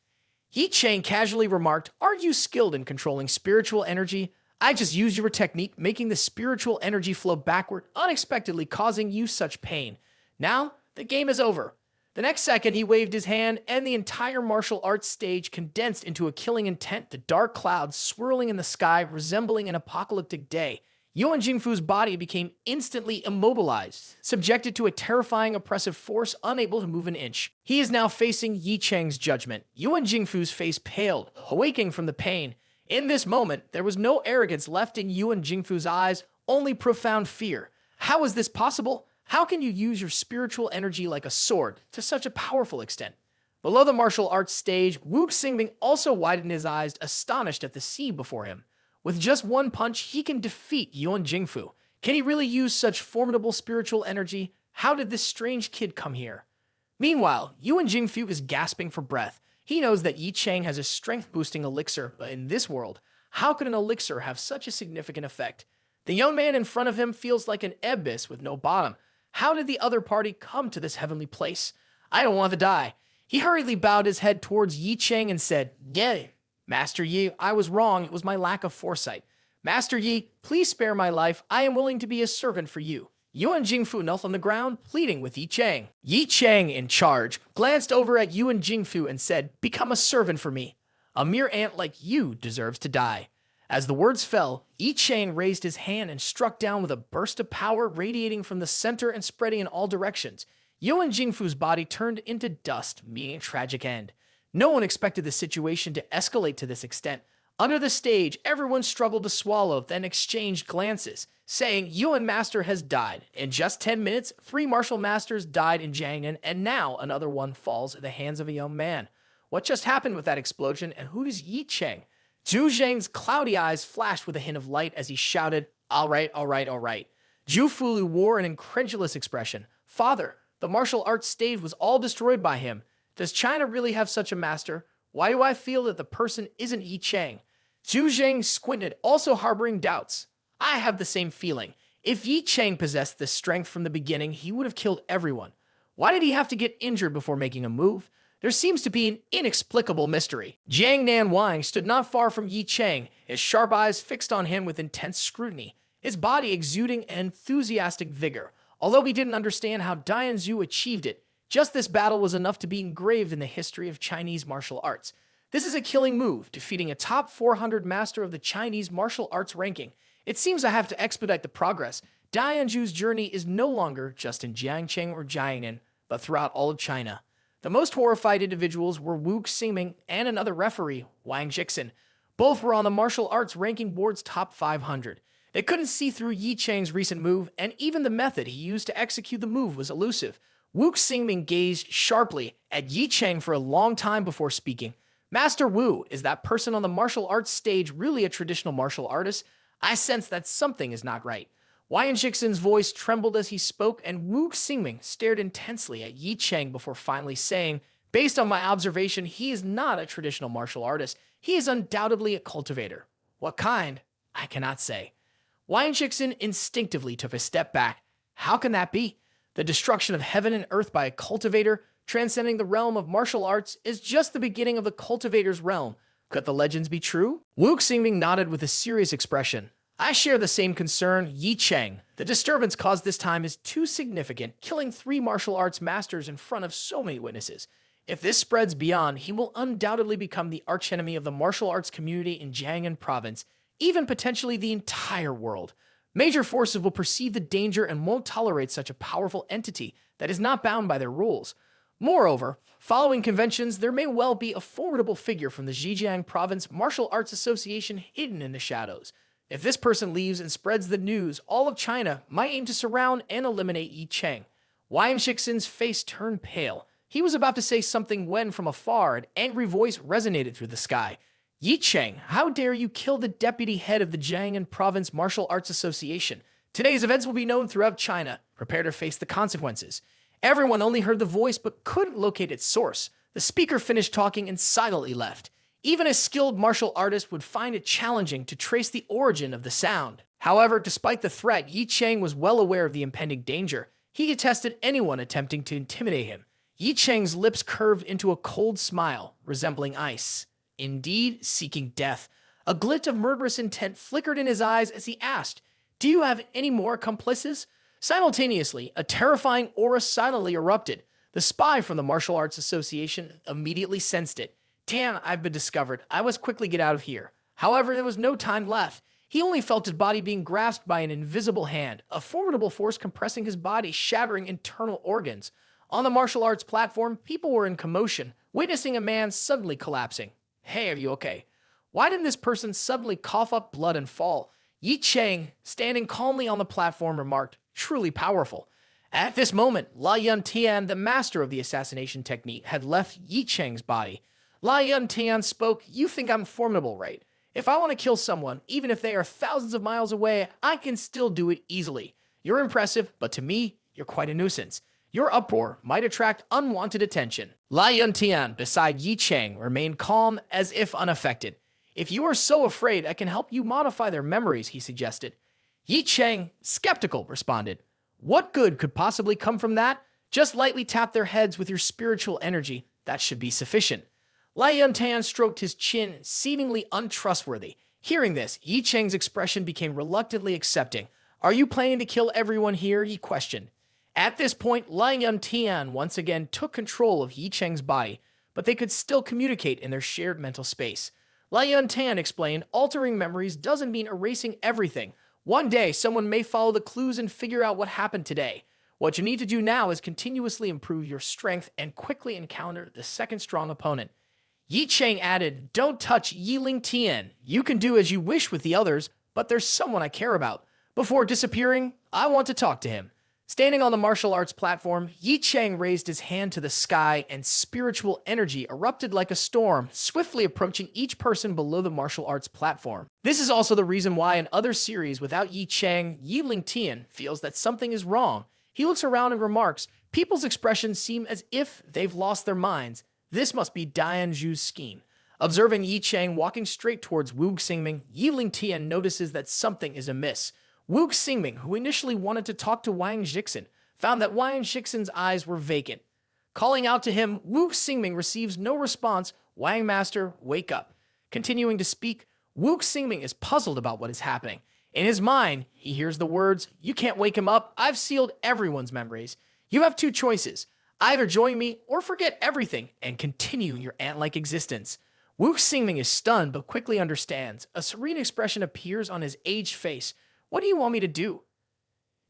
Ye Cheng casually remarked, "Aren't you skilled in controlling spiritual energy? I just used your technique, making the spiritual energy flow backward, unexpectedly causing you such pain. Now, the game is over." The next second, he waved his hand, and the entire martial arts stage condensed into a killing intent, the dark clouds swirling in the sky, resembling an apocalyptic day. Yuan Jingfu's body became instantly immobilized, subjected to a terrifying oppressive force, unable to move an inch. He is now facing Ye Cheng's judgment. Yuan Jingfu's face paled, awaking from the pain. In this moment, there was no arrogance left in Yuan Jingfu's eyes, only profound fear. How is this possible? How can you use your spiritual energy like a sword to such a powerful extent? Below the martial arts stage, Wu Xingbing also widened his eyes, astonished at the sea before him. With just 1 punch, he can defeat Yuan Jingfu. Can he really use such formidable spiritual energy? How did this strange kid come here? Meanwhile, Yuan Jingfu is gasping for breath. He knows that Ye Cheng has a strength-boosting elixir, but in this world, how could an elixir have such a significant effect? The young man in front of him feels like an abyss with no bottom. How did the other party come to this heavenly place? I don't want to die. He hurriedly bowed his head towards Ye Cheng and said, "Ye, Master Yi, I was wrong. It was my lack of foresight. Master Yi, please spare my life. I am willing to be a servant for you." Yuan Jingfu knelt on the ground, pleading with Ye Cheng. Ye Cheng, in charge, glanced over at Yuan Jingfu and said, "Become a servant for me. A mere ant like you deserves to die." As the words fell, Ye Cheng raised his hand and struck down with a burst of power radiating from the center and spreading in all directions. Yuan Jingfu's body turned into dust, meeting a tragic end. No one expected the situation to escalate to this extent. Under the stage, everyone struggled to swallow, then exchanged glances, saying Yuan Master has died. In just 10 minutes, 3 martial masters died in Jiangnan, and now another one falls at the hands of a young man. What just happened with that explosion, and who is Ye Cheng? Zhu Zheng's cloudy eyes flashed with a hint of light as he shouted, "All right, all right, all right." Zhu Fulu wore an incredulous expression. "Father, the martial arts stage was all destroyed by him. Does China really have such a master? Why do I feel that the person isn't Ye Cheng?" Zhu Zheng squinted, also harboring doubts. "I have the same feeling. If Ye Cheng possessed this strength from the beginning, he would have killed everyone. Why did he have to get injured before making a move? There seems to be an inexplicable mystery." Jiang Nan Wang stood not far from Ye Cheng, his sharp eyes fixed on him with intense scrutiny, his body exuding enthusiastic vigor. Although he didn't understand how Dian Zhu achieved it, just this battle was enough to be engraved in the history of Chinese martial arts. This is a killing move, defeating a top 400 master of the Chinese martial arts ranking. It seems I have to expedite the progress. Dian Zhu's journey is no longer just in Jiangcheng or Jiangnan, but throughout all of China. The most horrified individuals were Wu Xingming and another referee, Wang Jixin. Both were on the martial arts ranking board's top 500. They couldn't see through Ye Cheng's recent move, and even the method he used to execute the move was elusive. Wu Xingming gazed sharply at Ye Cheng for a long time before speaking. "Master Wu, is that person on the martial arts stage really a traditional martial artist? I sense that something is not right." Wang Jixin's voice trembled as he spoke, and Wu Xingming stared intensely at Ye Cheng before finally saying, "Based on my observation, he is not a traditional martial artist. He is undoubtedly a cultivator. What kind? I cannot say." Wang Jixin instinctively took a step back. How can that be? The destruction of heaven and earth by a cultivator, transcending the realm of martial arts, is just the beginning of the cultivator's realm. Could the legends be true? Wu Xingming nodded with a serious expression. "I share the same concern, Ye Cheng. The disturbance caused this time is too significant, killing 3 martial arts masters in front of so many witnesses. If this spreads beyond, he will undoubtedly become the archenemy of the martial arts community in Jiangnan province, even potentially the entire world. Major forces will perceive the danger and won't tolerate such a powerful entity that is not bound by their rules. Moreover, following conventions, there may well be a formidable figure from the Zhejiang Province Martial Arts Association hidden in the shadows. If this person leaves and spreads the news, all of China might aim to surround and eliminate Ye Cheng." Wang Jixin's face turned pale. He was about to say something when, from afar, an angry voice resonated through the sky. "Ye Cheng, how dare you kill the deputy head of the Jiangnan Province Martial Arts Association? Today's events will be known throughout China. Prepare to face the consequences." Everyone only heard the voice but couldn't locate its source. The speaker finished talking and silently left. Even a skilled martial artist would find it challenging to trace the origin of the sound. However, despite the threat, Ye Cheng was well aware of the impending danger. He detested anyone attempting to intimidate him. Ye Cheng's lips curved into a cold smile, resembling ice. Indeed, seeking death. A glint of murderous intent flickered in his eyes as he asked, "Do you have any more accomplices?" Simultaneously, a terrifying aura silently erupted. The spy from the Martial Arts Association immediately sensed it. "Damn, I've been discovered. I must quickly get out of here." However, there was no time left. He only felt his body being grasped by an invisible hand, a formidable force compressing his body, shattering internal organs. On the martial arts platform, people were in commotion, witnessing a man suddenly collapsing. "Hey, are you okay?" Why didn't this person suddenly cough up blood and fall? Ye Cheng, standing calmly on the platform, remarked, "Truly powerful." At this moment, La Yuntian, the master of the assassination technique, had left Ye Cheng's body. La Yuntian spoke, "You think I'm formidable, right? If I want to kill someone, even if they are thousands of miles away, I can still do it easily. You're impressive, but to me, you're quite a nuisance. Your uproar might attract unwanted attention." La Yuntian, beside Ye Cheng, remained calm as if unaffected. "If you are so afraid, I can help you modify their memories," he suggested. Ye Cheng, skeptical, responded, "What good could possibly come from that? Just lightly tap their heads with your spiritual energy. That should be sufficient." Lai Yuntan stroked his chin, seemingly untrustworthy. Hearing this, Ye Cheng's expression became reluctantly accepting. "Are you planning to kill everyone here?" he questioned. At this point, Lai Yuntian once again took control of Ye Cheng's body, but they could still communicate in their shared mental space. Lai Yuntian explained, "Altering memories doesn't mean erasing everything. One day, someone may follow the clues and figure out what happened today. What you need to do now is continuously improve your strength and quickly encounter the second strong opponent. Ye Cheng added, "Don't touch Yiling Tian. You can do as you wish with the others, but there's someone I care about. Before disappearing, I want to talk to him." Standing on the martial arts platform, Ye Cheng raised his hand to the sky and spiritual energy erupted like a storm, swiftly approaching each person below the martial arts platform. This is also the reason why in other series without Ye Cheng, Yiling Tian feels that something is wrong. He looks around and remarks, "People's expressions seem as if they've lost their minds. This must be Dian Zhu's scheme." Observing Ye Cheng walking straight towards Wu Xingming, Yiling Tian notices that something is amiss. Wu Xingming, who initially wanted to talk to Wang Jixin, found that Wang Jixin's eyes were vacant. Calling out to him, Wu Xingming receives no response. "Wang Master, wake up." Continuing to speak, Wu Xingming is puzzled about what is happening. In his mind, he hears the words, "You can't wake him up. I've sealed everyone's memories. You have two choices. Either join me or forget everything and continue your ant-like existence." Wu Xingming is stunned but quickly understands. A serene expression appears on his aged face. "What do you want me to do?"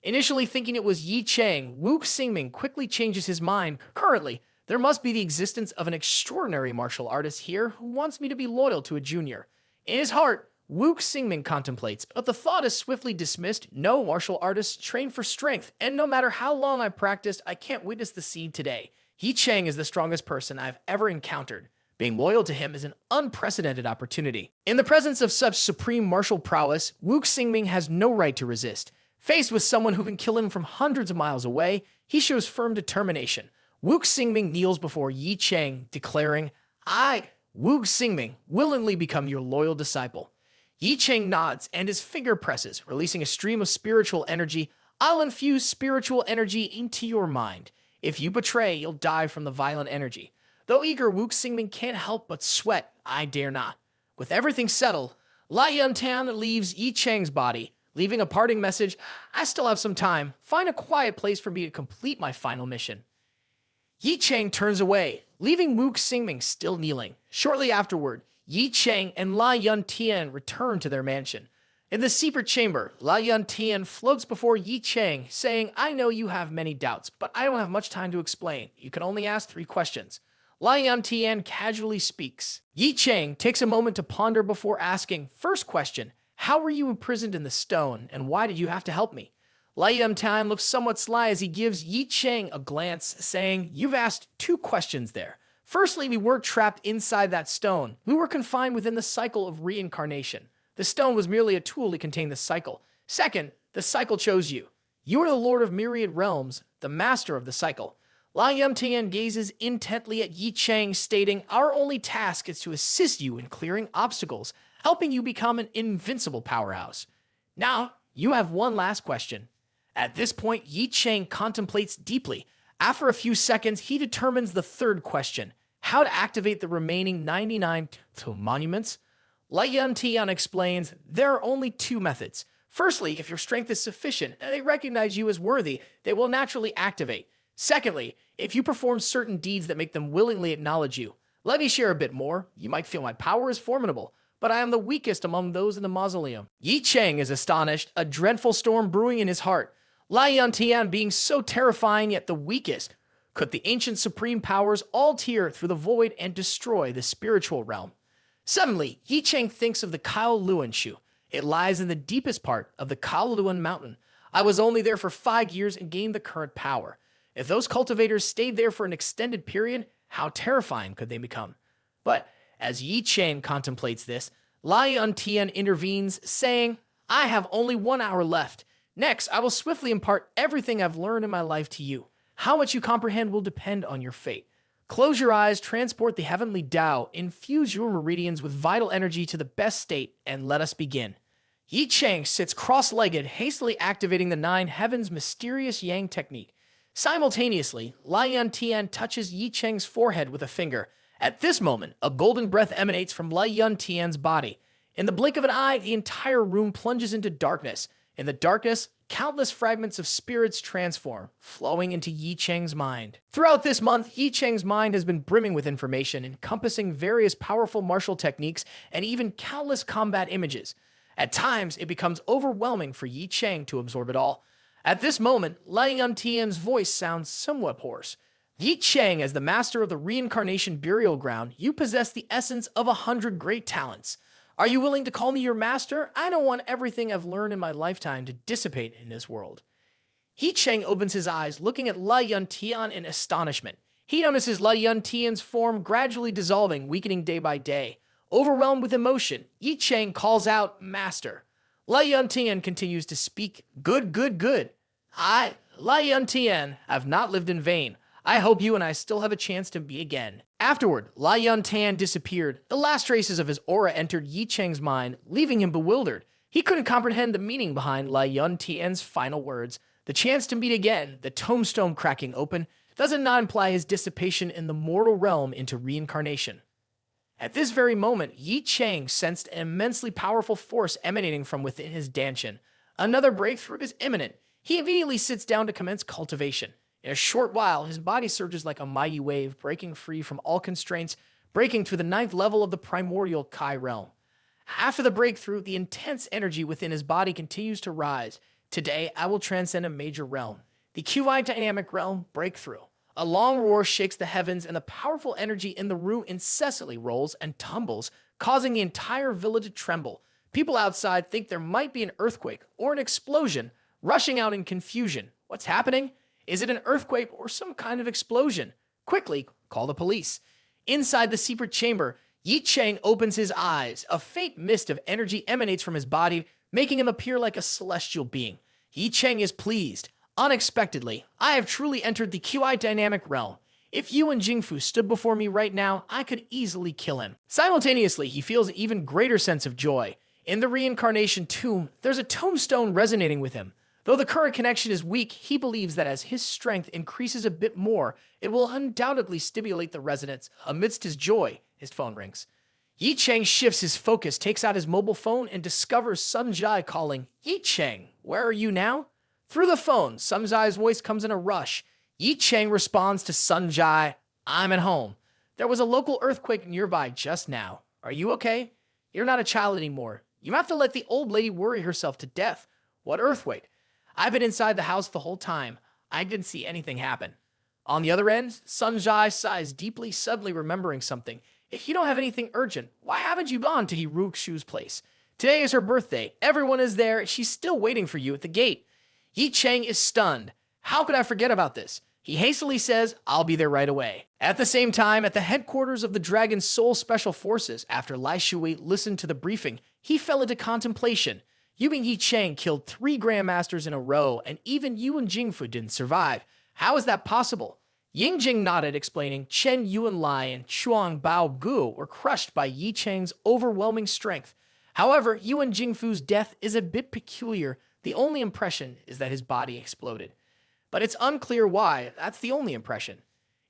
Initially thinking it was Ye Cheng, Wu Xingming quickly changes his mind. "Currently, there must be the existence of an extraordinary martial artist here who wants me to be loyal to a junior." In his heart, Wu Xingming contemplates, but the thought is swiftly dismissed. "No martial artists train for strength, and no matter how long I practiced, I can't witness the seed today. Ye Cheng is the strongest person I've ever encountered. Being loyal to him is an unprecedented opportunity." In the presence of such supreme martial prowess, Wu Xingming has no right to resist. Faced with someone who can kill him from hundreds of miles away, he shows firm determination. Wu Xingming kneels before Ye Cheng, declaring, "I, Wu Xingming, willingly become your loyal disciple." Ye Cheng nods and his finger presses, releasing a stream of spiritual energy. "I'll infuse spiritual energy into your mind. If you betray, you'll die from the violent energy." Though eager, Wu Xingming can't help but sweat. "I dare not." With everything settled, Lai Yuntan leaves Ye Cheng's body, leaving a parting message. "I still have some time. Find a quiet place for me to complete my final mission." Ye Cheng turns away, leaving Wu Xingming still kneeling. Shortly afterward, Ye Cheng and Lai Yuntian return to their mansion. In the secret chamber, Lai Yuntian floats before Ye Cheng, saying, "I know you have many doubts, but I don't have much time to explain. You can only ask 3 questions. Lai Yuntian casually speaks. Ye Cheng takes a moment to ponder before asking, "First question, how were you imprisoned in the stone, and why did you have to help me?" Lai Yuntian looks somewhat sly as he gives Ye Cheng a glance, saying, "You've asked 2 questions there. Firstly, we weren't trapped inside that stone. We were confined within the cycle of reincarnation. The stone was merely a tool to contain the cycle. Second, the cycle chose you. You are the Lord of Myriad Realms, the master of the cycle." Lai Yuntian gazes intently at Ye Cheng, stating, "Our only task is to assist you in clearing obstacles, helping you become an invincible powerhouse. Now, you have one last question." At this point, Ye Cheng contemplates deeply. After a few seconds, he determines the 3rd question, how to activate the remaining 99 monuments. Lai Yuntian explains, "There are only 2 methods. Firstly, if your strength is sufficient and they recognize you as worthy, they will naturally activate. Secondly, if you perform certain deeds that make them willingly acknowledge you. Let me share a bit more. You might feel my power is formidable, but I am the weakest among those in the mausoleum." Ye Cheng is astonished, a dreadful storm brewing in his heart. Lai Yuntian being so terrifying yet the weakest. Could the ancient supreme powers all tear through the void and destroy the spiritual realm? Suddenly, Ye Cheng thinks of the Kao Luan Shu. It lies in the deepest part of the Kao Luan mountain. I was only there for 5 years and gained the current power. If those cultivators stayed there for an extended period, how terrifying could they become? But as Ye Cheng contemplates this, Lai Yuntian intervenes, saying, "I have only 1 hour left. Next, I will swiftly impart everything I've learned in my life to you. How much you comprehend will depend on your fate. Close your eyes, transport the heavenly Tao, infuse your meridians with vital energy to the best state, and let us begin." Ye Cheng sits cross-legged, hastily activating the 9 heavens' mysterious Yang technique. Simultaneously, Lai Yuntian touches Ye Cheng's forehead with a finger. At this moment, a golden breath emanates from Lai Yuntian's body. In the blink of an eye, the entire room plunges into darkness. In the darkness, countless fragments of spirits transform, flowing into Ye Cheng's mind. Throughout this month, Ye Cheng's mind has been brimming with information, encompassing various powerful martial techniques and even countless combat images. At times, it becomes overwhelming for Ye Cheng to absorb it all. At this moment, Lai Yuntian's voice sounds somewhat hoarse. Ye Cheng, as the master of the reincarnation burial ground, you possess the essence of 100 great talents. Are you willing to call me your master? I don't want everything I've learned in my lifetime to dissipate in this world. Ye Cheng opens his eyes, looking at La Yun Tian in astonishment. He notices La Yun Tian's form gradually dissolving, weakening day by day. Overwhelmed with emotion, Ye Cheng calls out, Master. La Yun Tian continues to speak, Good, good, good. I, La Yun Tian, have not lived in vain. I hope you and I still have a chance to be again. Afterward, La Yun Tian disappeared. The last traces of his aura entered Ye Cheng's mind, leaving him bewildered. He couldn't comprehend the meaning behind La Yun Tian's final words. The chance to meet again, the tombstone cracking open, does it not imply his dissipation in the mortal realm into reincarnation? At this very moment, Ye Cheng sensed an immensely powerful force emanating from within his dantian. Another breakthrough is imminent. He immediately sits down to commence cultivation. In a short while, his body surges like a mighty wave, breaking free from all constraints, breaking to the 9th level of the primordial Kai realm. After the breakthrough, the intense energy within his body continues to rise. Today, I will transcend a major realm. The QI dynamic realm breakthrough. A long roar shakes the heavens, and the powerful energy in the room incessantly rolls and tumbles, causing the entire villa to tremble. People outside think there might be an earthquake or an explosion, rushing out in confusion. What's happening? Is it an earthquake or some kind of explosion? Quickly, call the police. Inside the secret chamber, Ye Cheng opens his eyes. A faint mist of energy emanates from his body, making him appear like a celestial being. Ye Cheng is pleased. Unexpectedly, I have truly entered the QI dynamic realm. If Yuan Jingfu stood before me right now, I could easily kill him. Simultaneously, he feels an even greater sense of joy. In the reincarnation tomb, there's a tombstone resonating with him. Though the current connection is weak, he believes that as his strength increases a bit more, it will undoubtedly stimulate the resonance. Amidst his joy, his phone rings. Ye Cheng shifts his focus, takes out his mobile phone, and discovers Sun Jai calling, Ye Cheng, where are you now? Through the phone, Sun Jai's voice comes in a rush. Ye Cheng responds to Sun Jai, I'm at home. There was a local earthquake nearby just now. Are you okay? You're not a child anymore. You have to let the old lady worry herself to death. What earthquake? I've been inside the house the whole time. I didn't see anything happen. On the other end, Sun Jai sighs deeply, suddenly remembering something. If you don't have anything urgent, why haven't you gone to He Ruxu's place? Today is her birthday. Everyone is there. She's still waiting for you at the gate. Ye Cheng is stunned. How could I forget about this? He hastily says, I'll be there right away. At the same time, at the headquarters of the Dragon Soul Special Forces, after Lai Shui listened to the briefing, he fell into contemplation. Yuan Ye Cheng killed 3 Grandmasters in a row, and even Yuan Jingfu didn't survive. How is that possible? Ying Jing nodded, explaining Chen Yuan Lai and Chuang Bao Gu were crushed by Ye Cheng's overwhelming strength. However, Yuan Jingfu's death is a bit peculiar. The only impression is that his body exploded. But it's unclear why. That's the only impression.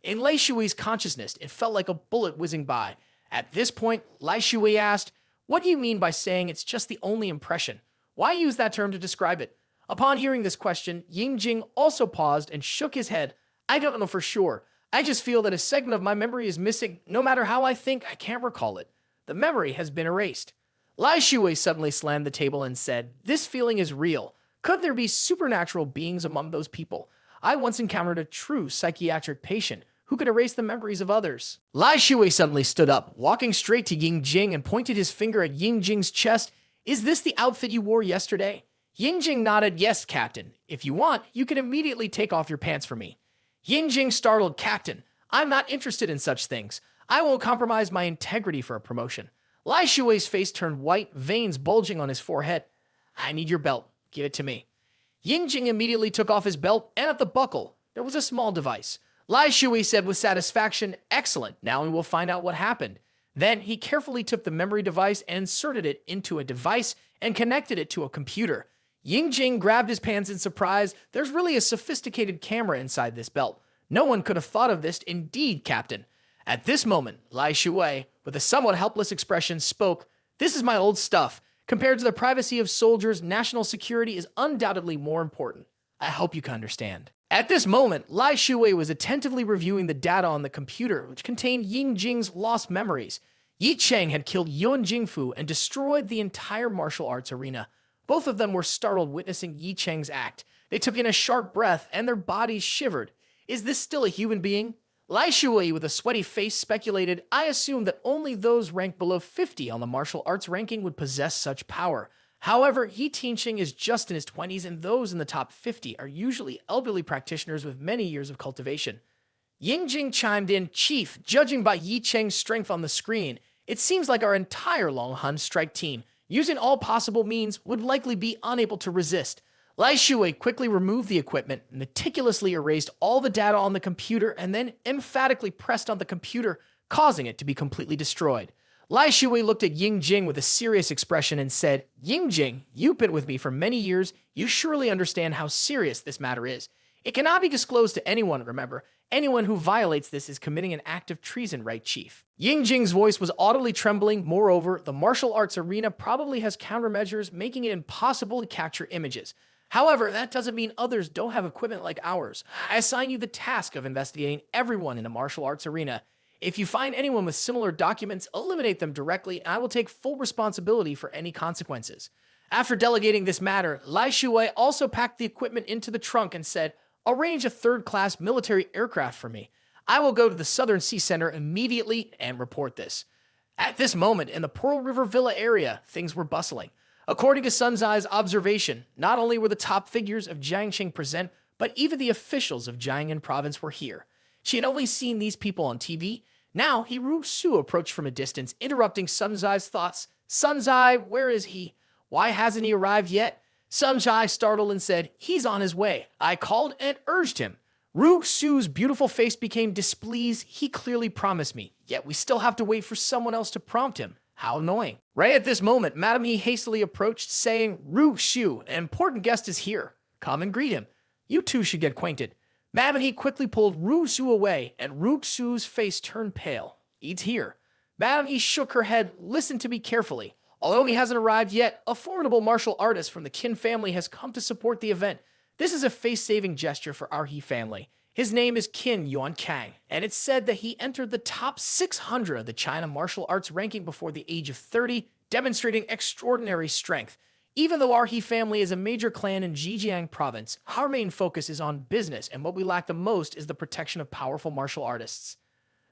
In Lai Shui's consciousness, it felt like a bullet whizzing by. At this point, Lai Shui asked, What do you mean by saying it's just the only impression? Why use that term to describe it? Upon hearing this question, Ying Jing also paused and shook his head. I don't know for sure. I just feel that a segment of my memory is missing. No matter how I think, I can't recall it. The memory has been erased. Lai Shui suddenly slammed the table and said, This feeling is real. Could there be supernatural beings among those people? I once encountered a true psychiatric patient who could erase the memories of others. Lai Shui suddenly stood up, walking straight to Ying Jing and pointed his finger at Ying Jing's chest. Is this the outfit you wore yesterday? Ying Jing nodded, Yes, Captain. If you want, you can immediately take off your pants for me. Ying Jing startled, Captain, I'm not interested in such things. I won't compromise my integrity for a promotion. Lai Shui's face turned white, veins bulging on his forehead. I need your belt. Give it to me. Ying Jing immediately took off his belt, and at the buckle, there was a small device. Lai Shui said with satisfaction, Excellent, now we will find out what happened. Then he carefully took the memory device and inserted it into a device and connected it to a computer. Ying Jing grabbed his pants in surprise. There's really a sophisticated camera inside this belt. No one could have thought of this, indeed, Captain. At this moment, Lai Shui, with a somewhat helpless expression, spoke, This is my old stuff. Compared to the privacy of soldiers, national security is undoubtedly more important. I hope you can understand. At this moment, Lai Shui was attentively reviewing the data on the computer, which contained Ying Jing's lost memories. Ye Cheng had killed Yuan Jingfu and destroyed the entire martial arts arena. Both of them were startled witnessing Ye Cheng's act. They took in a sharp breath, and their bodies shivered. Is this still a human being? Lai Shui, with a sweaty face, speculated, "I assumed that only those ranked below 50 on the martial arts ranking would possess such power. However, Ye Cheng is just in his 20s, and those in the top 50 are usually elderly practitioners with many years of cultivation." Ying Jing chimed in, "Chief, judging by Ye Cheng's strength on the screen, it seems like our entire Long Han strike team, using all possible means, would likely be unable to resist." Lai Shui quickly removed the equipment, meticulously erased all the data on the computer, and then emphatically pressed on the computer, causing it to be completely destroyed. Lai Shui looked at Ying Jing with a serious expression and said, "Ying Jing, you've been with me for many years. You surely understand how serious this matter is. It cannot be disclosed to anyone, remember. Anyone who violates this is committing an act of treason, right, Chief?" Ying Jing's voice was audibly trembling. Moreover, the martial arts arena probably has countermeasures, making it impossible to capture images. However, that doesn't mean others don't have equipment like ours. I assign you the task of investigating everyone in the martial arts arena. If you find anyone with similar documents, eliminate them directly, and I will take full responsibility for any consequences. After delegating this matter, Lai Shui also packed the equipment into the trunk and said, "Arrange a third-class military aircraft for me. I will go to the Southern Sea Center immediately and report this." At this moment, in the Pearl River Villa area, things were bustling. According to Sun Zai's observation, not only were the top figures of Jiangxing present, but even the officials of Jiangnan province were here. She had only seen these people on TV. Now, Ru Su approached from a distance, interrupting Sun Zai's thoughts. "Sun Zai, where is he? Why hasn't he arrived yet?" Sun Zai startled and said, "He's on his way. I called and urged him." Ru Su's beautiful face became displeased. "He clearly promised me, yet we still have to wait for someone else to prompt him. How annoying." Right at this moment, Madam He hastily approached, saying, "Ru Su, an important guest is here. Come and greet him. You two should get acquainted." Madam He quickly pulled Ru Su away, and Ru Su's face turned pale. "He's here." Madam He shook her head. "Listen to me carefully. Although he hasn't arrived yet, a formidable martial artist from the Qin family has come to support the event. This is a face-saving gesture for our He family. His name is Qin Yuan Kang, and it's said that he entered the top 600 of the China martial arts ranking before the age of 30, demonstrating extraordinary strength. Even though our He family is a major clan in Zhejiang province, our main focus is on business, and what we lack the most is the protection of powerful martial artists."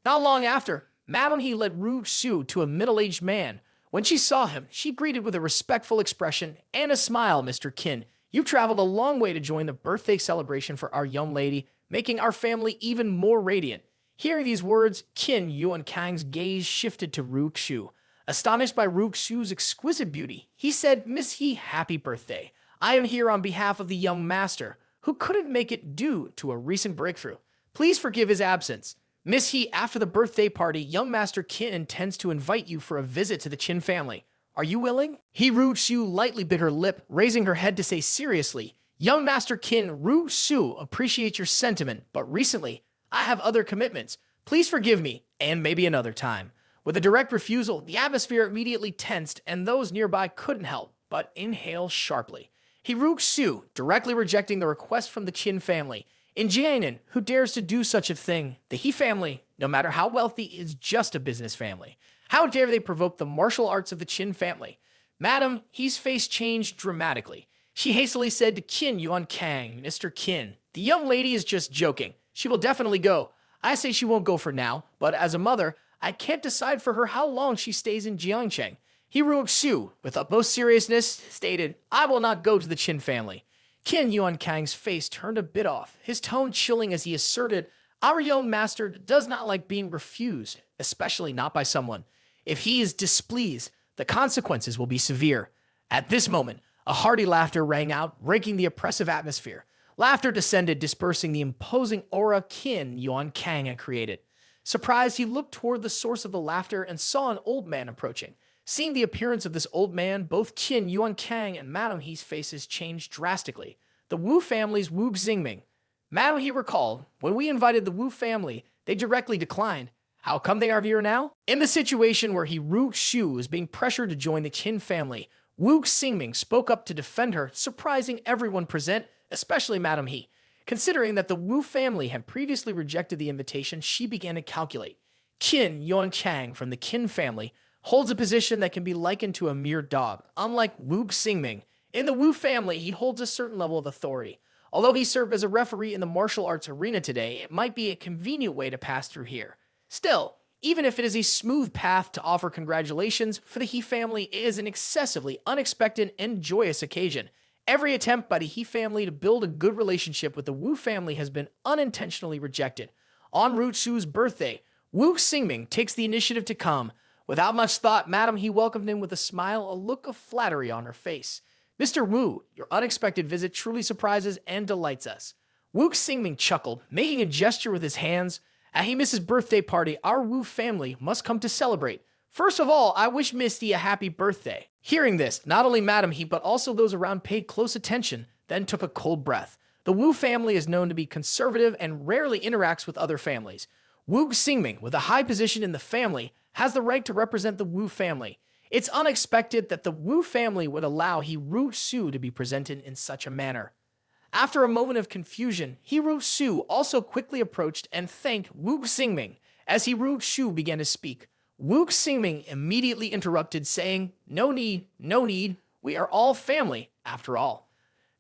Not long after, Madam He led Ru Su to a middle-aged man. When she saw him, she greeted with a respectful expression and a smile. "Mr. Qin, you've traveled a long way to join the birthday celebration for our young lady, making our family even more radiant." Hearing these words, Qin Yuan Kang's gaze shifted to Ru Xu. Astonished by Ru Xu's exquisite beauty, he said, "Miss He, happy birthday. I am here on behalf of the young master, who couldn't make it due to a recent breakthrough. Please forgive his absence. Miss He, after the birthday party, young Master Qin intends to invite you for a visit to the Qin family. Are you willing?" Ru Xu lightly bit her lip, raising her head to say seriously, "Young Master Qin, Ru Xu appreciates your sentiment, but recently, I have other commitments. Please forgive me, and maybe another time." With a direct refusal, the atmosphere immediately tensed, and those nearby couldn't help but inhale sharply. Ru Xu, directly rejecting the request from the Qin family. In Jiangnan, who dares to do such a thing? The He family, no matter how wealthy, is just a business family. How dare they provoke the martial arts of the Qin family? Madam He's face changed dramatically. She hastily said to Qin Yuan Kang, "Mr. Qin, the young lady is just joking. She will definitely go. I say she won't go for now, but as a mother, I can't decide for her how long she stays in Jiangcheng." Ru Xu, with utmost seriousness, stated, "I will not go to the Qin family." Qin Yuan Kang's face turned a bit off, his tone chilling as he asserted, "Our young master does not like being refused, especially not by someone. If he is displeased, the consequences will be severe." At this moment, a hearty laughter rang out, breaking the oppressive atmosphere. Laughter descended, dispersing the imposing aura Qin Yuan Kang had created. Surprised, he looked toward the source of the laughter and saw an old man approaching. Seeing the appearance of this old man, both Qin Yuan Kang and Madam He's faces changed drastically. The Wu family's Wu Xingming. Madam He recalled, when we invited the Wu family, they directly declined. How come they are here now? In the situation where Ru Xu was being pressured to join the Qin family, Wu Xingming spoke up to defend her, surprising everyone present, especially Madam He. Considering that the Wu family had previously rejected the invitation, she began to calculate. Qin Yuan Kang from the Qin family holds a position that can be likened to a mere dog. Unlike Wu Xingming, in the Wu family, he holds a certain level of authority. Although he served as a referee in the martial arts arena today, it might be a convenient way to pass through here. Still, even if it is a smooth path to offer congratulations, for the He family it is an excessively unexpected and joyous occasion. Every attempt by the He family to build a good relationship with the Wu family has been unintentionally rejected. On Ru Xu's birthday, Wu Xingming takes the initiative to come. Without much thought, Madam He welcomed him with a smile, a look of flattery on her face. Mr. Wu, your unexpected visit truly surprises and delights us. Wu Xingming chuckled, making a gesture with his hands. As he misses birthday party, our Wu family must come to celebrate. First of all, I wish Misty a happy birthday. Hearing this, not only Madam He but also those around paid close attention, then took a cold breath. The Wu family is known to be conservative and rarely interacts with other families. Wu Xingming, with a high position in the family, has the right to represent the Wu family. It's unexpected that the Wu family would allow He Ru Su to be presented in such a manner. After a moment of confusion, He Ru Su also quickly approached and thanked Wu Xingming. As He Ru Su began to speak, Wu Xingming immediately interrupted, saying, "No need, no need. We are all family, after all."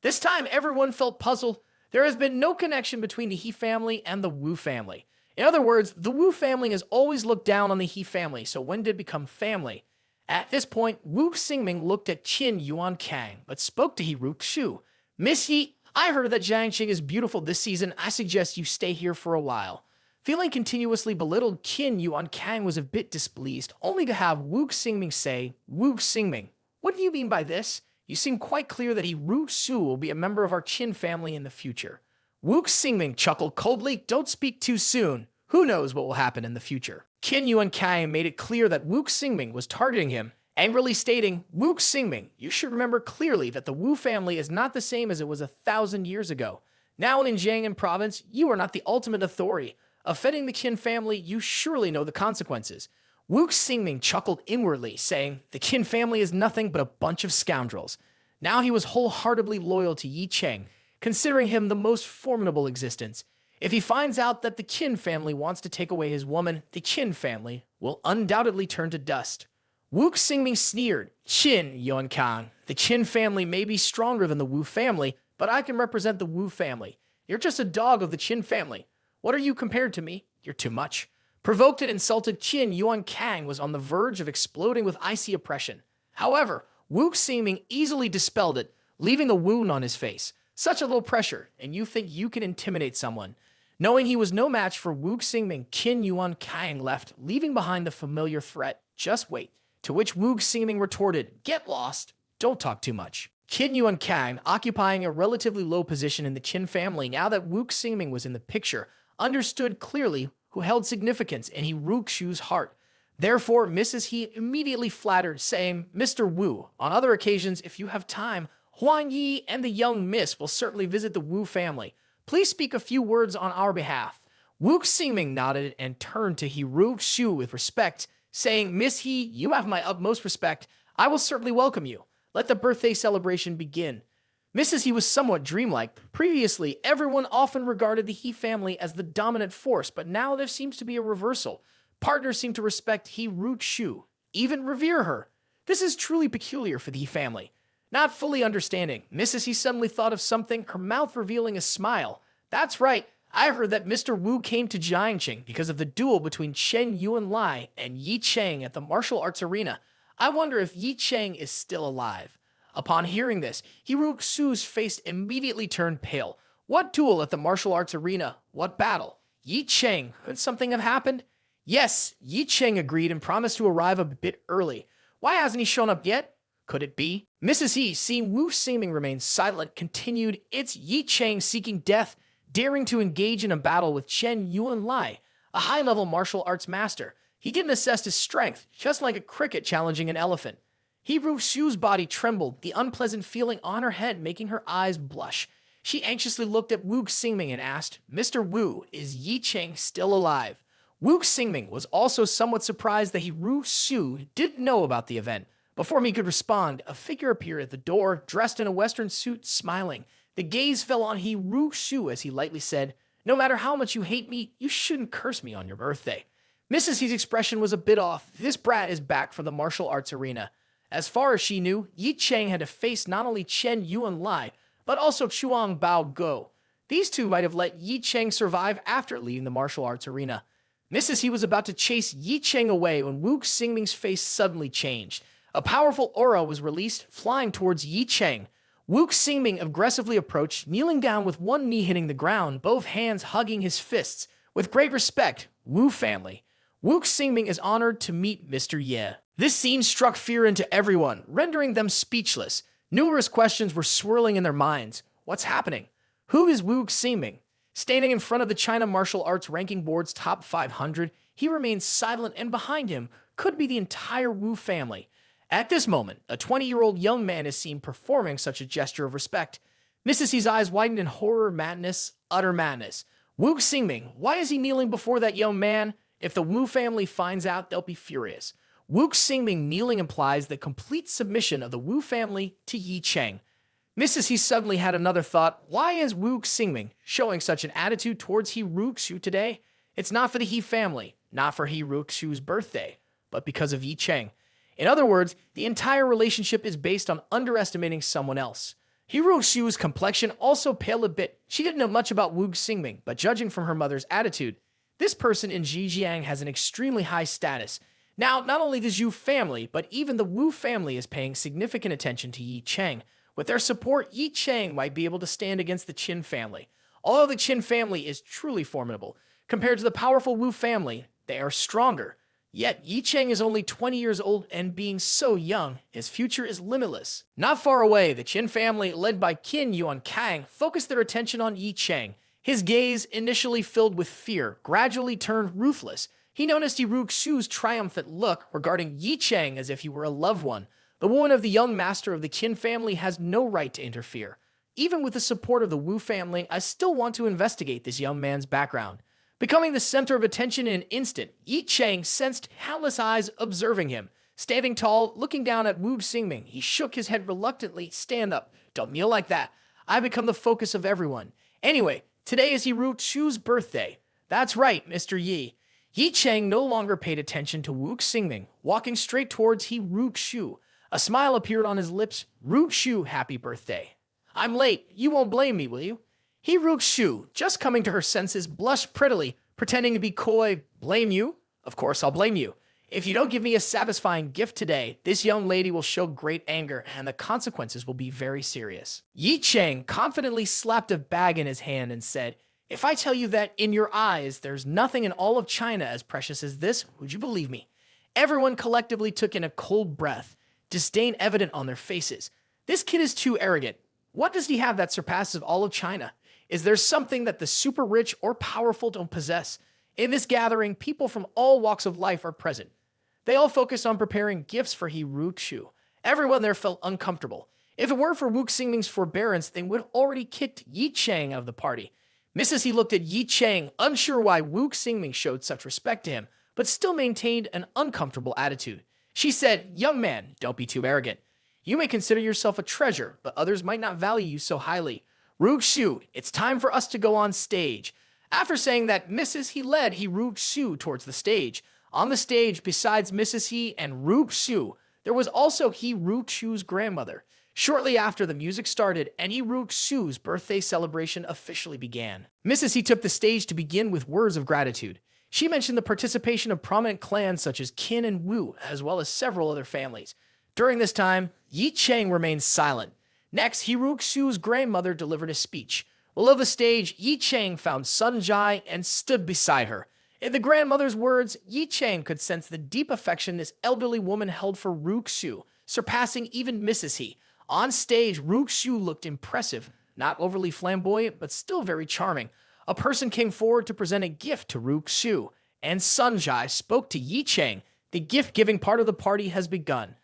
This time, everyone felt puzzled. There has been no connection between the He family and the Wu family. In other words, the Wu family has always looked down on the He family, so when did it become family? At this point, Wu Xingming looked at Qin Yuan Kang, but spoke to He Ru Su. "Miss Yi, I heard that Jiangxing is beautiful this season. I suggest you stay here for a while." Feeling continuously belittled, Qin Yuan Kang was a bit displeased, only to have Wu Xingming say, "Wu Xingming, what do you mean by this? You seem quite clear that He Ru Su will be a member of our Qin family in the future." Wu Xingming chuckled coldly, "Don't speak too soon. Who knows what will happen in the future?" Qin Yuan Kang made it clear that Wu Xingming was targeting him, angrily stating, "Wu Xingming, you should remember clearly that the Wu family is not the same as it was 1,000 years ago. Now in Jiangnan province, you are not the ultimate authority. Offending the Qin family, you surely know the consequences." Wu Xingming chuckled inwardly, saying, "The Qin family is nothing but a bunch of scoundrels." Now he was wholeheartedly loyal to Ye Cheng, considering him the most formidable existence. If he finds out that the Qin family wants to take away his woman, the Qin family will undoubtedly turn to dust. Wu Xingming sneered, "Qin Yuan Kang, the Qin family may be stronger than the Wu family, but I can represent the Wu family. You're just a dog of the Qin family. What are you compared to me? You're too much." Provoked and insulted, Qin Yuan Kang was on the verge of exploding with icy oppression. However, Wu Xingming easily dispelled it, leaving a wound on his face. Such a low pressure, and you think you can intimidate someone. Knowing he was no match for Wu Xingming, Qin Yuan Kang left, leaving behind the familiar threat. "Just wait." To which Wu Xingming retorted, "Get lost. Don't talk too much." Qin Yuan Kang, occupying a relatively low position in the Qin family now that Wu Xingming was in the picture, understood clearly who held significance in He Ru Xu's heart. Therefore, Mrs. He immediately flattered, saying, "Mr. Wu, on other occasions, if you have time, Huang Yi and the young miss will certainly visit the Wu family. Please speak a few words on our behalf." Wu Xingming nodded and turned to He Ru Xu with respect, saying, "Miss He, you have my utmost respect. I will certainly welcome you. Let the birthday celebration begin." Mrs. He was somewhat dreamlike. Previously, everyone often regarded the He family as the dominant force, but now there seems to be a reversal. Partners seem to respect He Ru Xu, even revere her. This is truly peculiar for the He family. Not fully understanding, Mrs. He suddenly thought of something, her mouth revealing a smile. "That's right. I heard that Mr. Wu came to Jiangxing because of the duel between Chen Yuanlai and Ye Cheng at the martial arts arena. I wonder if Ye Cheng is still alive." Upon hearing this, He Ru Xu's face immediately turned pale. What duel at the martial arts arena? What battle? Ye Cheng, could something have happened? Yes, Ye Cheng agreed and promised to arrive a bit early. Why hasn't he shown up yet? Could it be? Mrs. He, seeing Wu Xingming remain silent, continued, "It's Ye Cheng seeking death, daring to engage in a battle with Chen Yuanlai, a high-level martial arts master. He didn't assess his strength, just like a cricket challenging an elephant." He Ru Xu's body trembled, the unpleasant feeling on her head making her eyes blush. She anxiously looked at Wu Xingming and asked, "Mr. Wu, is Ye Cheng still alive?" Wu Xingming was also somewhat surprised that He Ru Xu didn't know about the event. Before he could respond, a figure appeared at the door, dressed in a Western suit, smiling. The gaze fell on He Ru Xu as he lightly said, "No matter how much you hate me, you shouldn't curse me on your birthday." Mrs. He's expression was a bit off. This brat is back from the martial arts arena. As far as she knew, Ye Cheng had to face not only Chen Yuanlai, but also Chuang Bao Go. These two might have let Ye Cheng survive after leaving the martial arts arena. Mrs. He was about to chase Ye Cheng away when Wu Xingming's face suddenly changed. A powerful aura was released, flying towards Ye Cheng. Wu Xingming aggressively approached, kneeling down with one knee hitting the ground, both hands hugging his fists. With great respect, Wu family. Wu Xingming is honored to meet Mr. Ye. This scene struck fear into everyone, rendering them speechless. Numerous questions were swirling in their minds. What's happening? Who is Wu Xingming? Standing in front of the China Martial Arts Ranking Board's top 500, he remains silent, and behind him could be the entire Wu family. At this moment, a 20-year-old young man is seen performing such a gesture of respect. Mrs. C's eyes widened in horror, madness, utter madness. Wu Xingming, why is he kneeling before that young man? If the Wu family finds out, they'll be furious. Wu Xingming kneeling implies the complete submission of the Wu family to Ye Cheng. Mrs. He suddenly had another thought. Why is Wu Xingming showing such an attitude towards He Ruxu today? It's not for the He family, not for He Ruxu's birthday, but because of Ye Cheng. In other words, the entire relationship is based on underestimating someone else. He Ruxu's complexion also paled a bit. She didn't know much about Wu Xingming, but judging from her mother's attitude, this person in Zhejiang has an extremely high status. Now, not only does Yu family, but even the Wu family is paying significant attention to Ye Cheng. With their support, Ye Cheng might be able to stand against the Qin family. Although the Qin family is truly formidable, compared to the powerful Wu family, they are stronger. Yet, Ye Cheng is only 20 years old, and being so young, his future is limitless. Not far away, the Qin family, led by Qin Yuan Kang, focused their attention on Ye Cheng. His gaze, initially filled with fear, gradually turned ruthless. He noticed He Ruxu's triumphant look regarding Ye Cheng as if he were a loved one. The woman of the young master of the Qin family has no right to interfere. Even with the support of the Wu family, I still want to investigate this young man's background. Becoming the center of attention in an instant, Ye Cheng sensed countless eyes observing him. Standing tall, looking down at Wu Xingming, he shook his head reluctantly. Stand up. Don't kneel like that. I become the focus of everyone. Anyway, today is He Ruxu's birthday. That's right, Mr. Yi. Ye Cheng no longer paid attention to Wu Xingming, walking straight towards He Ruxu. A smile appeared on his lips. Ruxu, happy birthday. I'm late. You won't blame me, will you? He Ruxu, just coming to her senses, blushed prettily, pretending to be coy. Blame you? Of course I'll blame you. If you don't give me a satisfying gift today, this young lady will show great anger, and the consequences will be very serious. Ye Cheng confidently slapped a bag in his hand and said, if I tell you that in your eyes there's nothing in all of China as precious as this, would you believe me? Everyone collectively took in a cold breath, disdain evident on their faces. This kid is too arrogant. What does he have that surpasses all of China? Is there something that the super rich or powerful don't possess? In this gathering, people from all walks of life are present. They all focus on preparing gifts for He Ruxu. Everyone there felt uncomfortable. If it weren't for Wu Xingming's forbearance, they would have already kicked Ye Cheng out of the party. Mrs. He looked at Ye Cheng, unsure why Wu Xingming showed such respect to him, but still maintained an uncomfortable attitude. She said, young man, don't be too arrogant. You may consider yourself a treasure, but others might not value you so highly. Ruxu, it's time for us to go on stage. After saying that, Mrs. He led He Ruxu towards the stage. On the stage, besides Mrs. He and Ruxu, there was also He Ruxu's grandmother. Shortly after, the music started, and He Ruxu's birthday celebration officially began. Mrs. He took the stage to begin with words of gratitude. She mentioned the participation of prominent clans such as Qin and Wu, as well as several other families. During this time, Ye Cheng remained silent. Next, He Ruxu's grandmother delivered a speech. Below the stage, Ye Cheng found Sun Jai and stood beside her. In the grandmother's words, Ye Cheng could sense the deep affection this elderly woman held for Ruxu, surpassing even Mrs. He. On stage, Ruxu looked impressive, not overly flamboyant, but still very charming. A person came forward to present a gift to Ruxu, and Sun Jai spoke to Ye Cheng. The gift-giving part of the party has begun.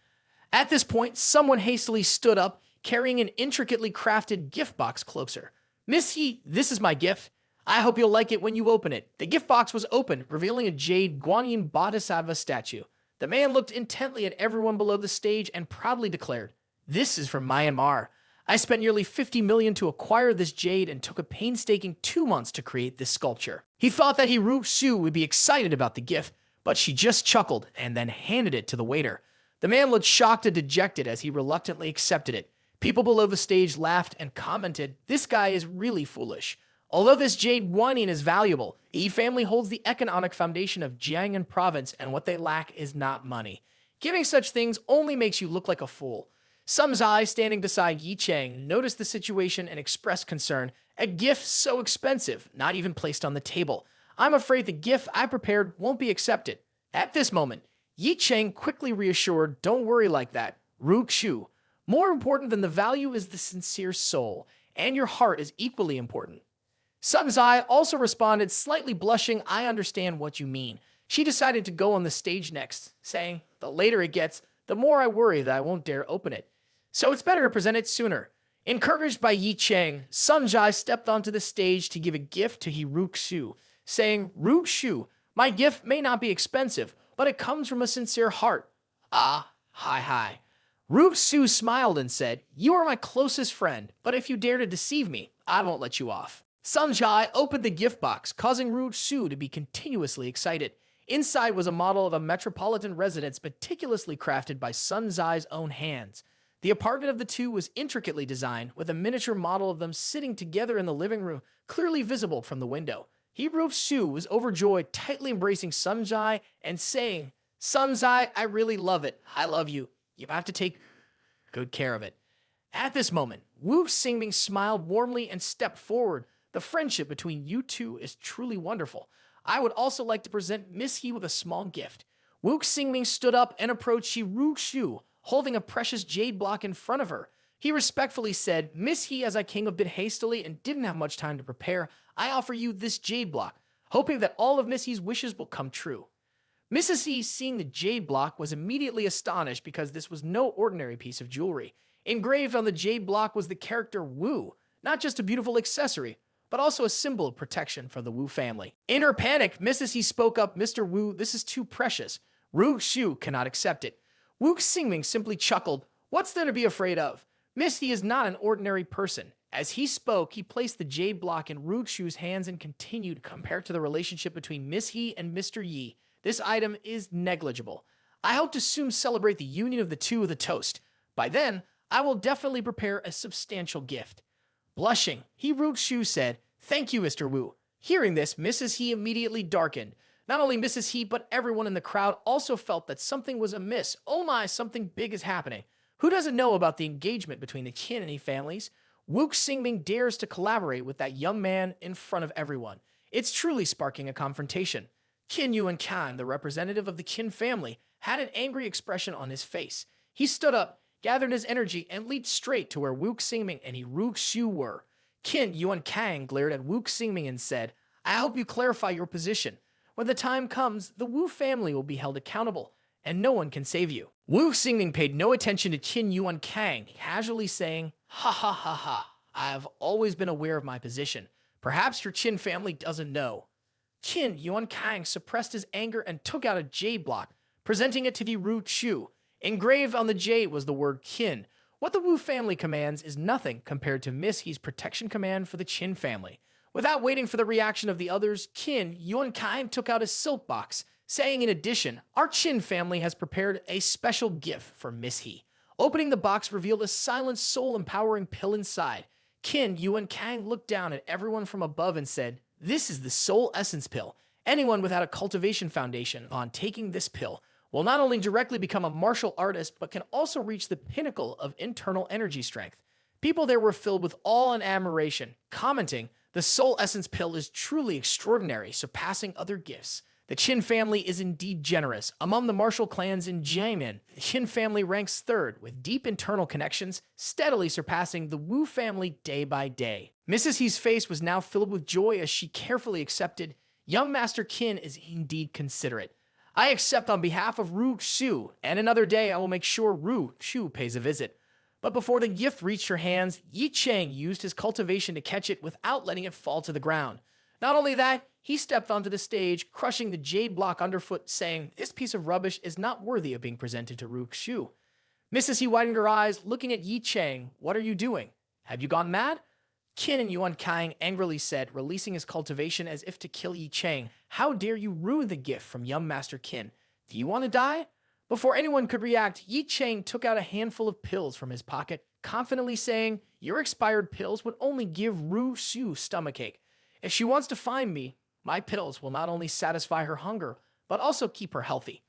At this point, someone hastily stood up, carrying an intricately crafted gift box closer. Miss He, this is my gift. I hope you'll like it when you open it. The gift box was opened, revealing a jade Guanyin Bodhisattva statue. The man looked intently at everyone below the stage and proudly declared, this is from Myanmar. I spent nearly 50 million to acquire this jade and took a painstaking 2 months to create this sculpture. He thought that He Ruxu would be excited about the gift, but she just chuckled and then handed it to the waiter. The man looked shocked and dejected as he reluctantly accepted it. People below the stage laughed and commented, "This guy is really foolish." Although this jade guanyin is valuable, Yi family holds the economic foundation of Jiangnan province, and what they lack is not money. Giving such things only makes you look like a fool. Some Zai standing beside Ye Cheng noticed the situation and expressed concern. "A gift so expensive, not even placed on the table. I'm afraid the gift I prepared won't be accepted." At this moment, Ye Cheng quickly reassured, "Don't worry like that. Ru Xiu. More important than the value is the sincere soul, and your heart is equally important." Sun Zai also responded, slightly blushing, "I understand what you mean." She decided to go on the stage next, saying, "The later it gets, the more I worry that I won't dare open it. So it's better to present it sooner." Encouraged by Ye Cheng, Sun Zai stepped onto the stage to give a gift to Ru Xiu, saying, "Ru Xiu, my gift may not be expensive, but it comes from a sincere heart." "Ah, hi. Ru Xiu smiled and said, "You are my closest friend, but if you dare to deceive me, I won't let you off." Sun Zai opened the gift box, causing Ru Xiu to be continuously excited. Inside was a model of a metropolitan residence meticulously crafted by Sun Zai's own hands. The apartment of the two was intricately designed, with a miniature model of them sitting together in the living room, clearly visible from the window. Ru Xiu was overjoyed, tightly embracing Sun Zai and saying, "Sun Zai, I really love it. I love you. You have to take good care of it." At this moment, Wu Xingming smiled warmly and stepped forward. "The friendship between you two is truly wonderful. I would also like to present Miss He with a small gift." Wu Xingming stood up and approached Ru Xiu, holding a precious jade block in front of her. He respectfully said, "Miss He, as I came a bit hastily and didn't have much time to prepare, I offer you this jade block, hoping that all of Miss He's wishes will come true." Mrs. He, seeing the jade block, was immediately astonished because this was no ordinary piece of jewelry. Engraved on the jade block was the character Wu, not just a beautiful accessory, but also a symbol of protection for the Wu family. In her panic, Mrs. He spoke up, "Mr. Wu, this is too precious. Ru Xiu cannot accept it." Wu Xingming simply chuckled, "What's there to be afraid of? Miss He is not an ordinary person." As he spoke, he placed the jade block in Ru Xiu's hands and continued, "Compared to the relationship between Miss He and Mr. Yi, this item is negligible. I hope to soon celebrate the union of the two with a toast. By then, I will definitely prepare a substantial gift." Blushing, Ru Xiu said, "Thank you, Mr. Wu." Hearing this, Mrs. He immediately darkened. Not only Mrs. He, but everyone in the crowd also felt that something was amiss. "Oh my, something big is happening. Who doesn't know about the engagement between the Qin and He families? Wu Xingming dares to collaborate with that young man in front of everyone. It's truly sparking a confrontation." Qin Yuan Kan, the representative of the Qin family, had an angry expression on his face. He stood up, gathered his energy, and leaped straight to where Wu Xingming and Ru Xiu were. Qin Yuan Kang glared at Wu Xingming and said, "I hope you clarify your position. When the time comes, the Wu family will be held accountable, and no one can save you." Wu Xingming paid no attention to Qin Yuan Kang, casually saying, "Ha. I have always been aware of my position. Perhaps your Qin family doesn't know." Qin Yuan Kang suppressed his anger and took out a jade block, presenting it to Ru Xiu. Engraved on the jade was the word Qin. What the Wu family commands is nothing compared to Miss He's protection command for the Qin family. Without waiting for the reaction of the others, Qin Yuan Kang took out a silk box, saying in addition, "Our Qin family has prepared a special gift for Miss He." Opening the box revealed a silent soul-empowering pill inside. Qin Yuan Kang looked down at everyone from above and said, "This is the soul essence pill. Anyone without a cultivation foundation on taking this pill will not only directly become a martial artist, but can also reach the pinnacle of internal energy strength." People there were filled with awe and admiration, commenting, "The soul essence pill is truly extraordinary, surpassing other gifts. The Qin family is indeed generous. Among the martial clans in Jiangnan, the Qin family ranks third, with deep internal connections, steadily surpassing the Wu family day by day." Mrs. He's face was now filled with joy as she carefully accepted, "Young Master Qin is indeed considerate. I accept on behalf of Ru Xiu, and another day I will make sure Ru Xiu pays a visit." But before the gift reached her hands, Ye Cheng used his cultivation to catch it without letting it fall to the ground. Not only that, he stepped onto the stage, crushing the jade block underfoot, saying, "This piece of rubbish is not worthy of being presented to Ru Xiu." Mrs. He widened her eyes, looking at Ye Cheng. "What are you doing? Have you gone mad?" Qin Yuan Kang angrily said, releasing his cultivation as if to kill Ye Cheng, "How dare you ruin the gift from young Master Qin? Do you want to die?" Before anyone could react, Ye Cheng took out a handful of pills from his pocket, confidently saying, "Your expired pills would only give Ru Xu stomachache. If she wants to find me, my pills will not only satisfy her hunger, but also keep her healthy."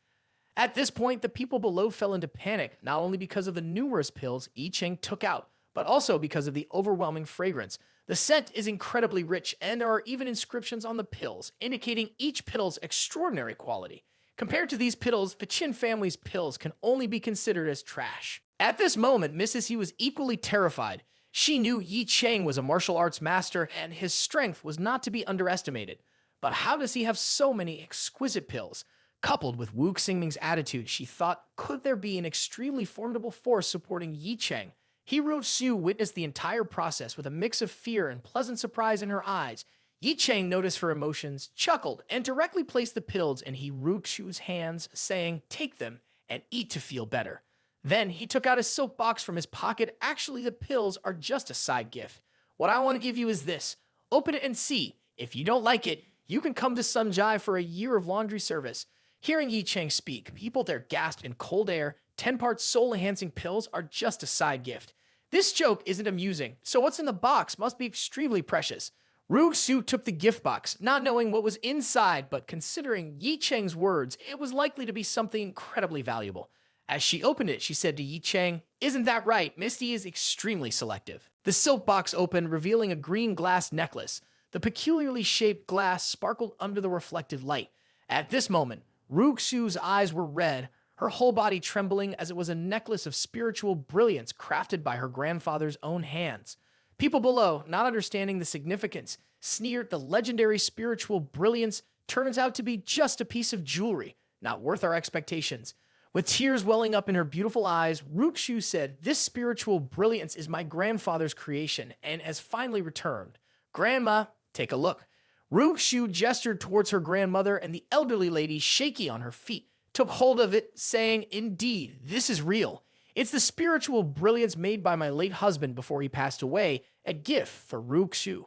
At this point, the people below fell into panic, not only because of the numerous pills Ye Cheng took out, but also because of the overwhelming fragrance. The scent is incredibly rich, and there are even inscriptions on the pills, indicating each pill's extraordinary quality. Compared to these pills, the Qin family's pills can only be considered as trash. At this moment, Mrs. He was equally terrified. She knew Ye Cheng was a martial arts master, and his strength was not to be underestimated. But how does he have so many exquisite pills? Coupled with Wu Xingming's attitude, she thought, could there be an extremely formidable force supporting Ye Cheng? Ru Xu witnessed the entire process with a mix of fear and pleasant surprise in her eyes. Ye Cheng noticed her emotions, chuckled, and directly placed the pills in Ru Xu's hands, saying, "Take them and eat to feel better." Then he took out a silk box from his pocket. Actually, the pills are just a side gift. What I want to give you is this. Open it and see. If you don't like it, you can come to Sunjai for a year of laundry service. Hearing Ye Cheng speak, people there gasped in cold air. 10-part soul-enhancing pills are just a side gift. This joke isn't amusing, so what's in the box must be extremely precious. Ru Xu took the gift box, not knowing what was inside, but considering Ye Cheng's words, it was likely to be something incredibly valuable. As she opened it, she said to Ye Cheng, "Isn't that right? Misty is extremely selective." The silk box opened, revealing a green glass necklace. The peculiarly shaped glass sparkled under the reflected light. At this moment, Ru Xu's eyes were red, her whole body trembling, as it was a necklace of spiritual brilliance crafted by her grandfather's own hands. People below, not understanding the significance, sneered. The legendary spiritual brilliance turns out to be just a piece of jewelry, not worth our expectations. With tears welling up in her beautiful eyes, Ru Xu said, "This spiritual brilliance is my grandfather's creation and has finally returned. Grandma, take a look." Ru Xu gestured towards her grandmother, and the elderly lady, shaky on her feet, took hold of it, saying, "Indeed, this is real. It's the spiritual brilliance made by my late husband before he passed away, a gift for Ru Xu."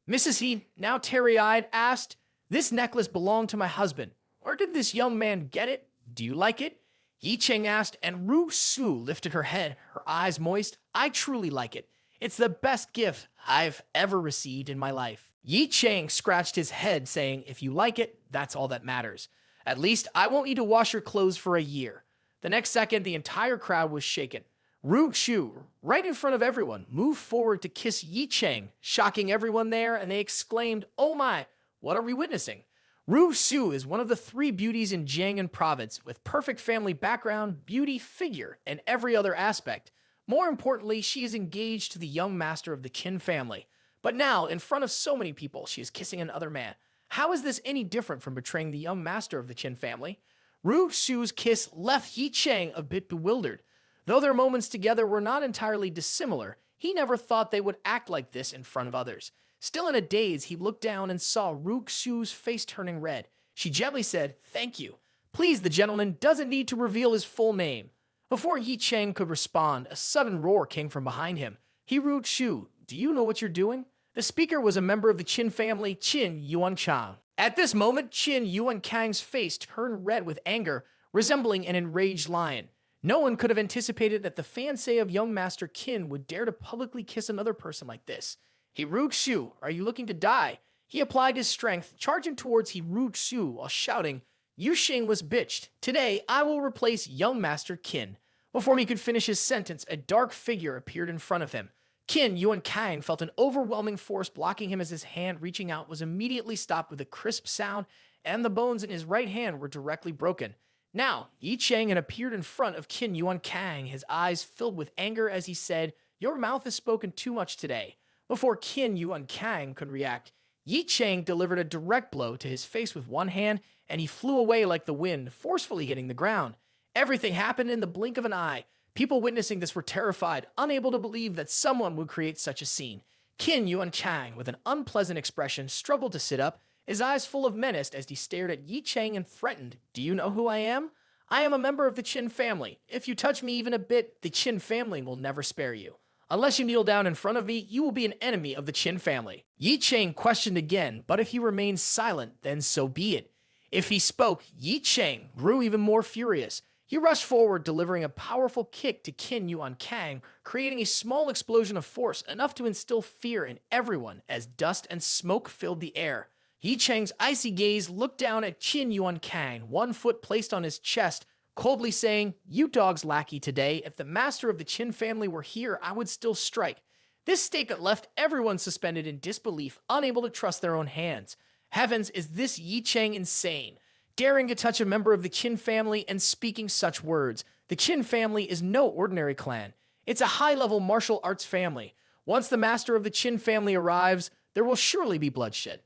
Mrs. He, now teary-eyed, asked, "This necklace belonged to my husband. Where did this young man get it? Do you like it?" Ye Cheng asked, and Ru Xu lifted her head, her eyes moist. "I truly like it. It's the best gift I've ever received in my life." Ye Cheng scratched his head, saying, "If you like it, that's all that matters. At least I won't need to wash your clothes for a year." The next second, the entire crowd was shaken. Ru Xu, right in front of everyone, moved forward to kiss Ye Cheng, shocking everyone there, and they exclaimed, "Oh my, what are we witnessing?" Ru Xu is one of the 3 beauties in Jiangnan province, with perfect family background, beauty, figure, and every other aspect. More importantly, she is engaged to the young master of the Qin family. But now, in front of so many people, she is kissing another man. How is this any different from betraying the young master of the Qin family? Ru Xu's kiss left Ye Cheng a bit bewildered. Though their moments together were not entirely dissimilar, he never thought they would act like this in front of others. Still in a daze, he looked down and saw Ru Xu's face turning red. She gently said, "Thank you. Please, the gentleman doesn't need to reveal his full name." Before Ye Cheng could respond, a sudden roar came from behind him. "Ru Xu, do you know what you're doing?" The speaker was a member of the Qin family, Qin Yuanchang. At this moment, Qin Yuankang's face turned red with anger, resembling an enraged lion. No one could have anticipated that the fiancé of young Master Qin would dare to publicly kiss another person like this. "Ru Xu, are you looking to die?" He applied his strength, charging towards Ru Xu while shouting, "You shameless bitch. Today, I will replace young Master Qin." Before he could finish his sentence, a dark figure appeared in front of him. Qin Yuankang felt an overwhelming force blocking him as his hand reaching out was immediately stopped with a crisp sound, and the bones in his right hand were directly broken. Now, Ye Cheng had appeared in front of Qin Yuankang, his eyes filled with anger as he said, "Your mouth has spoken too much today." Before Qin Yuankang could react, Ye Cheng delivered a direct blow to his face with one hand, and he flew away like the wind, forcefully hitting the ground. Everything happened in the blink of an eye. People witnessing this were terrified, unable to believe that someone would create such a scene. Qin Yuankang, with an unpleasant expression, struggled to sit up, his eyes full of menace as he stared at Ye Cheng and threatened, "Do you know who I am? I am a member of the Qin family. If you touch me even a bit, the Qin family will never spare you. Unless you kneel down in front of me, you will be an enemy of the Qin family." Ye Cheng questioned again, but if he remained silent, then so be it. If he spoke, Ye Cheng grew even more furious. He rushed forward, delivering a powerful kick to Qin Yuan Kang, creating a small explosion of force enough to instill fear in everyone as dust and smoke filled the air. Ye Cheng's icy gaze looked down at Qin Yuan Kang, one foot placed on his chest, coldly saying, "You dog's lackey today. If the master of the Qin family were here, I would still strike." This statement left everyone suspended in disbelief, unable to trust their own hands. Heavens, is this Ye Cheng insane? Daring to touch a member of the Qin family and speaking such words. The Qin family is no ordinary clan. It's a high-level martial arts family. Once the master of the Qin family arrives, there will surely be bloodshed.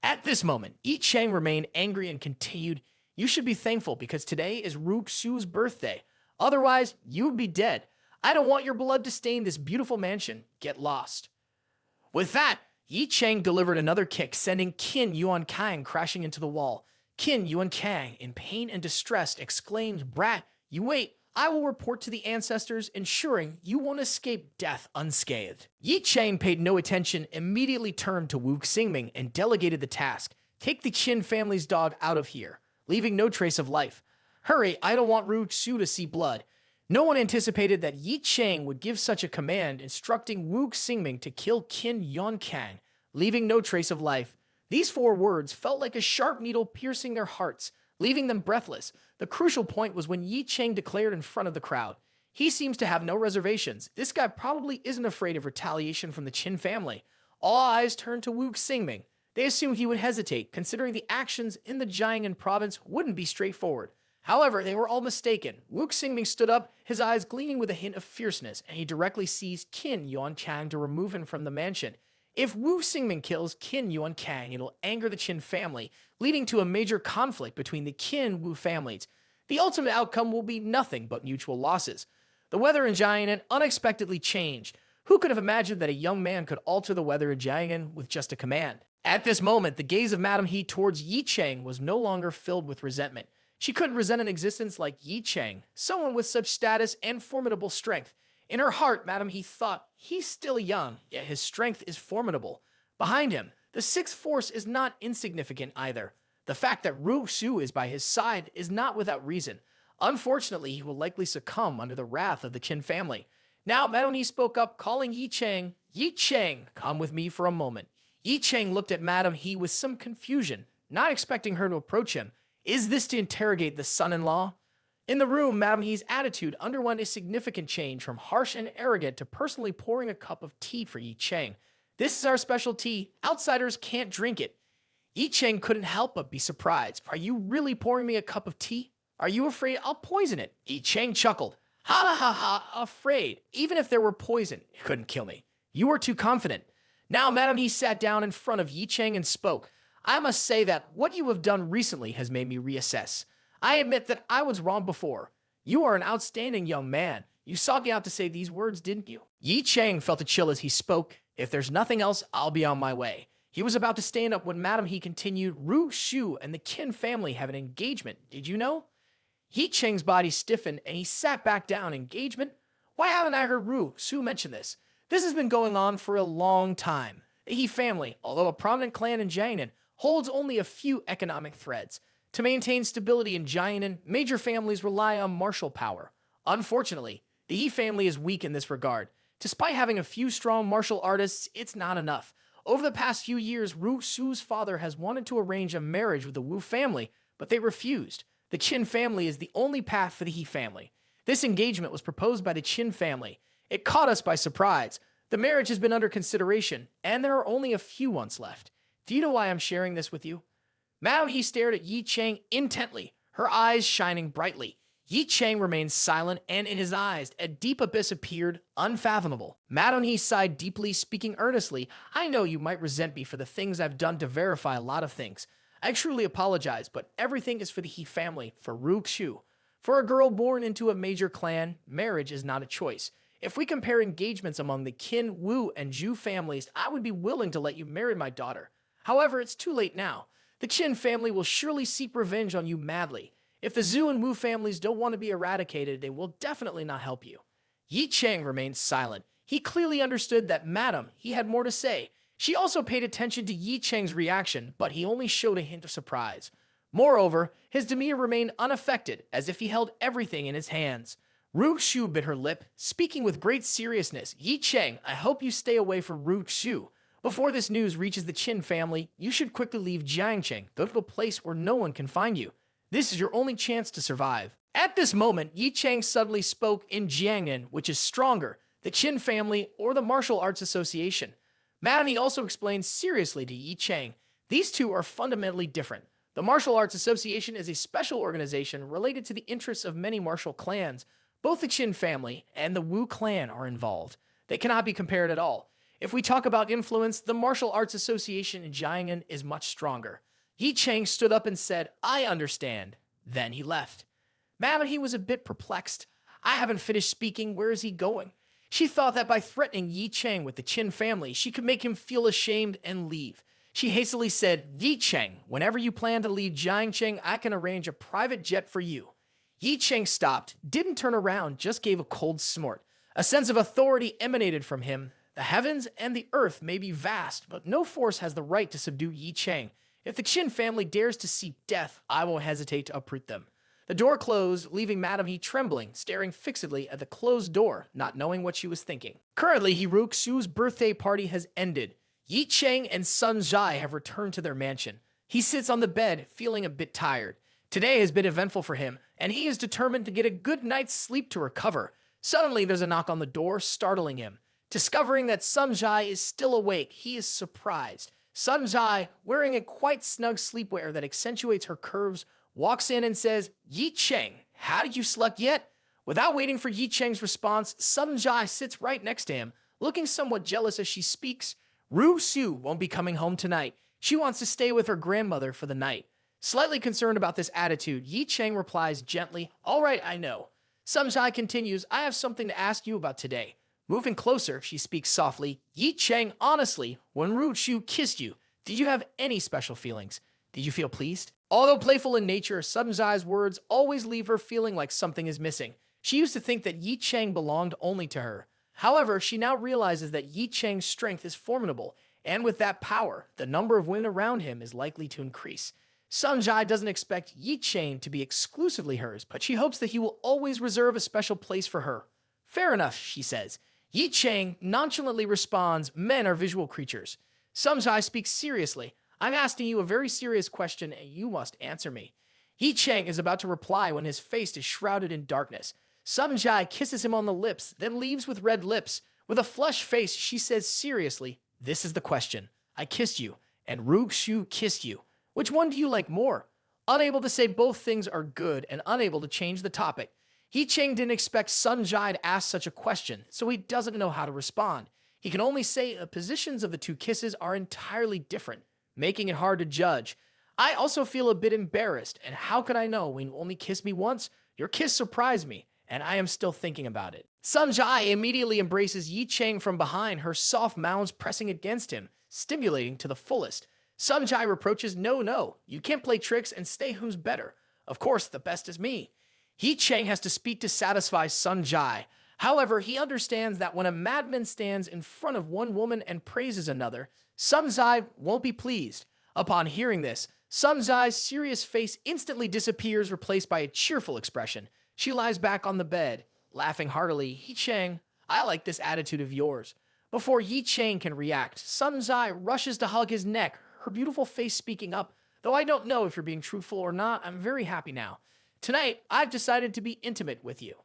At this moment, Ye Cheng remained angry and continued, "You should be thankful because today is Ru Xu's birthday. Otherwise, you would be dead. I don't want your blood to stain this beautiful mansion. Get lost." With that, Ye Cheng delivered another kick, sending Qin Yuan Kang crashing into the wall. Qin Yuan Kang, in pain and distress, exclaimed, "Brat, you wait. I will report to the ancestors, ensuring you won't escape death unscathed." Ye Cheng paid no attention, immediately turned to Wu Xingming and delegated the task. "Take the Qin family's dog out of here, leaving no trace of life. Hurry, I don't want Ru Xu to see blood." No one anticipated that Ye Cheng would give such a command, instructing Wu Xingming to kill Qin Yuan Kang, leaving no trace of life. These 4 words felt like a sharp needle piercing their hearts, leaving them breathless. The crucial point was when Ye Cheng declared in front of the crowd, "He seems to have no reservations. This guy probably isn't afraid of retaliation from the Qin family." All eyes turned to Wu Xingming. They assumed he would hesitate, considering the actions in the Jiangnan province wouldn't be straightforward. However, they were all mistaken. Wu Xingming stood up, his eyes gleaming with a hint of fierceness, and he directly seized Qin Yuan Kang to remove him from the mansion. If Wu Xingming kills Qin Yuan Kang, it'll anger the Qin family, leading to a major conflict between the Qin Wu families. The ultimate outcome will be nothing but mutual losses. The weather in Jiangnan unexpectedly changed. Who could have imagined that a young man could alter the weather in Jiangnan with just a command? At this moment, the gaze of Madame He towards Ye Cheng was no longer filled with resentment. She couldn't resent an existence like Ye Cheng, someone with such status and formidable strength. In her heart, Madame He thought, he's still young, yet his strength is formidable. Behind him, the 6th force is not insignificant either. The fact that Ru Xu is by his side is not without reason. Unfortunately, he will likely succumb under the wrath of the Qin family. Now, Madame He spoke up, calling Ye Cheng, "Ye Cheng, come with me for a moment." Ye Cheng looked at Madame He with some confusion, not expecting her to approach him. Is this to interrogate the son-in-law? In the room, Madame He's attitude underwent a significant change from harsh and arrogant to personally pouring a cup of tea for Ye Cheng. "This is our special tea. Outsiders can't drink it." Ye Cheng couldn't help but be surprised. "Are you really pouring me a cup of tea? Are you afraid I'll poison it?" Ye Cheng chuckled. "Ha ha ha, afraid. Even if there were poison, it couldn't kill me. You are too confident." Now Madame He sat down in front of Ye Cheng and spoke. "I must say that what you have done recently has made me reassess. I admit that I was wrong before. You are an outstanding young man. You sought me out to say these words, didn't you?" Ye Cheng felt a chill as he spoke. "If there's nothing else, I'll be on my way." He was about to stand up when Madame He continued, "Ru Xu and the Qin family have an engagement. Did you know?" Ye Cheng's body stiffened and he sat back down. "Engagement? Why haven't I heard Ru Xu mention this? This has been going on for a long time. The He family, although a prominent clan in Jiangnan, holds only a few economic threads. To maintain stability in Jiangnan, major families rely on martial power. Unfortunately, the He family is weak in this regard. Despite having a few strong martial artists, it's not enough. Over the past few years, Ru Xu's father has wanted to arrange a marriage with the Wu family, but they refused. The Qin family is the only path for the He family. This engagement was proposed by the Qin family. It caught us by surprise. The marriage has been under consideration, and there are only a few months left. Do you know why I'm sharing this with you?" Madame He stared at Ye Cheng intently, her eyes shining brightly. Ye Cheng remained silent, and in his eyes, a deep abyss appeared, unfathomable. Madame He sighed deeply, speaking earnestly. "I know you might resent me for the things I've done to verify a lot of things. I truly apologize, but everything is for the He family, for Ru Xu. For a girl born into a major clan, marriage is not a choice. If we compare engagements among the Qin, Wu, and Zhu families, I would be willing to let you marry my daughter. However, it's too late now. The Qin family will surely seek revenge on you madly. If the Zhu and Wu families don't want to be eradicated, they will definitely not help you." Ye Cheng remained silent. He clearly understood that Madame He had more to say. She also paid attention to Ye Cheng's reaction, but he only showed a hint of surprise. Moreover, his demeanor remained unaffected, as if he held everything in his hands. Ru Xu bit her lip, speaking with great seriousness. Ye Cheng, I hope you stay away from Ru Xu. Before this news reaches the Qin family, you should quickly leave Jiangcheng, the little place where no one can find you. This is your only chance to survive. At this moment, Ye Cheng suddenly spoke in Jiangnan, which is stronger, the Qin family, or the Martial Arts Association. Madame also explained seriously to Ye Cheng, these two are fundamentally different. The Martial Arts Association is a special organization related to the interests of many martial clans. Both the Qin family and the Wu clan are involved. They cannot be compared at all. If we talk about influence, the Martial Arts Association in Jiangnan is much stronger. Ye Cheng stood up and said, I understand. Then he left. Madame was a bit perplexed. I haven't finished speaking, where is he going? She thought that by threatening Ye Cheng with the Qin family, she could make him feel ashamed and leave. She hastily said, Ye Cheng, whenever you plan to leave Jiangcheng, I can arrange a private jet for you. Ye Cheng stopped, didn't turn around, just gave a cold snort. A sense of authority emanated from him. The heavens and the earth may be vast, but no force has the right to subdue Ye Cheng. If the Qin family dares to seek death, I won't hesitate to uproot them. The door closed, leaving Madame He trembling, staring fixedly at the closed door, not knowing what she was thinking. Currently, Ru Xu's birthday party has ended. Ye Cheng and Sun Zhai have returned to their mansion. He sits on the bed, feeling a bit tired. Today has been eventful for him, and he is determined to get a good night's sleep to recover. Suddenly, there's a knock on the door, startling him. Discovering that Sun Zhai is still awake, he is surprised. Sun Zhai, wearing a quite snug sleepwear that accentuates her curves, walks in and says, Ye Cheng, hadn't you slept yet? Without waiting for Ye Cheng's response, Sun Zhai sits right next to him, looking somewhat jealous as she speaks. Ru Xu won't be coming home tonight. She wants to stay with her grandmother for the night. Slightly concerned about this attitude, Ye Cheng replies gently, All right, I know. Sun Zhai continues, I have something to ask you about today. Moving closer, she speaks softly, Ye Cheng, honestly, when Ru Xu kissed you, did you have any special feelings? Did you feel pleased? Although playful in nature, Sun Zhai's words always leave her feeling like something is missing. She used to think that Ye Cheng belonged only to her. However, she now realizes that Ye Cheng's strength is formidable, and with that power, the number of women around him is likely to increase. Sun Zhai doesn't expect Ye Cheng to be exclusively hers, but she hopes that he will always reserve a special place for her. Fair enough, she says. Ye Cheng nonchalantly responds, men are visual creatures. Sun Zhai speaks seriously. I'm asking you a very serious question, and you must answer me. Ye Cheng is about to reply when his face is shrouded in darkness. Sun Zhai kisses him on the lips, then leaves with red lips. With a flushed face, she says seriously, this is the question. I kissed you, and Ru Xu kissed you. Which one do you like more? Unable to say both things are good and unable to change the topic, Ye Cheng didn't expect Sun Zhai to ask such a question, so he doesn't know how to respond. He can only say the positions of the two kisses are entirely different, making it hard to judge. I also feel a bit embarrassed, and how could I know when you only kissed me once? Your kiss surprised me, and I am still thinking about it. Sun Zhai immediately embraces Ye Cheng from behind, her soft mounds pressing against him, stimulating to the fullest. Sun Zhai reproaches, no, you can't play tricks and stay who's better. Of course, the best is me. Ye Cheng has to speak to satisfy Sun Zhai. However, he understands that when a madman stands in front of one woman and praises another, Sun Zhai won't be pleased. Upon hearing this, Sun Zhai's serious face instantly disappears, replaced by a cheerful expression. She lies back on the bed, laughing heartily. Ye Cheng, I like this attitude of yours. Before Ye Cheng can react, Sun Zhai rushes to hug his neck, her beautiful face speaking up. Though I don't know if you're being truthful or not, I'm very happy now. Tonight, I've decided to be intimate with you.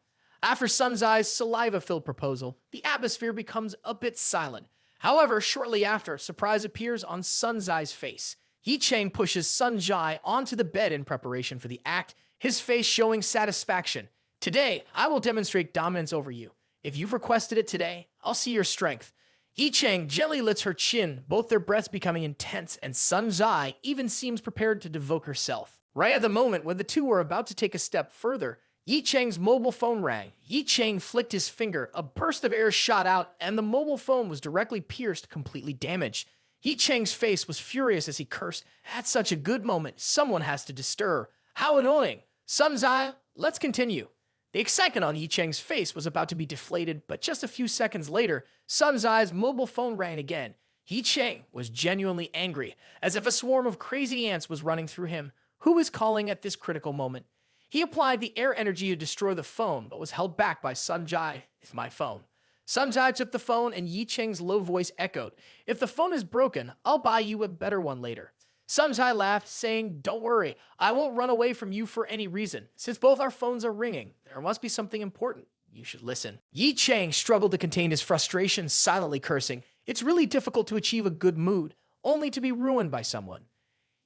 After Sun Zhai's saliva-filled proposal, the atmosphere becomes a bit silent. However, shortly after, surprise appears on Sun Zhai's face. Ye Cheng pushes Sun Zhai onto the bed in preparation for the act, his face showing satisfaction. Today, I will demonstrate dominance over you. If you've requested it today, I'll see your strength. Ye Cheng gently lifts her chin, both their breaths becoming intense, and Sun Zhai even seems prepared to devote herself. Right at the moment when the two were about to take a step further, Ye Cheng's mobile phone rang. Ye Cheng flicked his finger, a burst of air shot out, and the mobile phone was directly pierced, completely damaged. Ye Cheng's face was furious as he cursed. At such a good moment, someone has to disturb. How annoying! Sun Zhai, let's continue. The excitement on Ye Cheng's face was about to be deflated, but just a few seconds later, Sun Zhai's mobile phone rang again. Ye Cheng was genuinely angry, as if a swarm of crazy ants was running through him. Who is calling at this critical moment? He applied the air energy to destroy the phone, but was held back by Sun Jai. It's my phone. Sun Jai took the phone and Ye Cheng's low voice echoed, "If the phone is broken, I'll buy you a better one later." Sun Jai laughed, saying, "Don't worry, I won't run away from you for any reason. Since both our phones are ringing, there must be something important. You should listen." Ye Cheng struggled to contain his frustration, silently cursing. It's really difficult to achieve a good mood, only to be ruined by someone.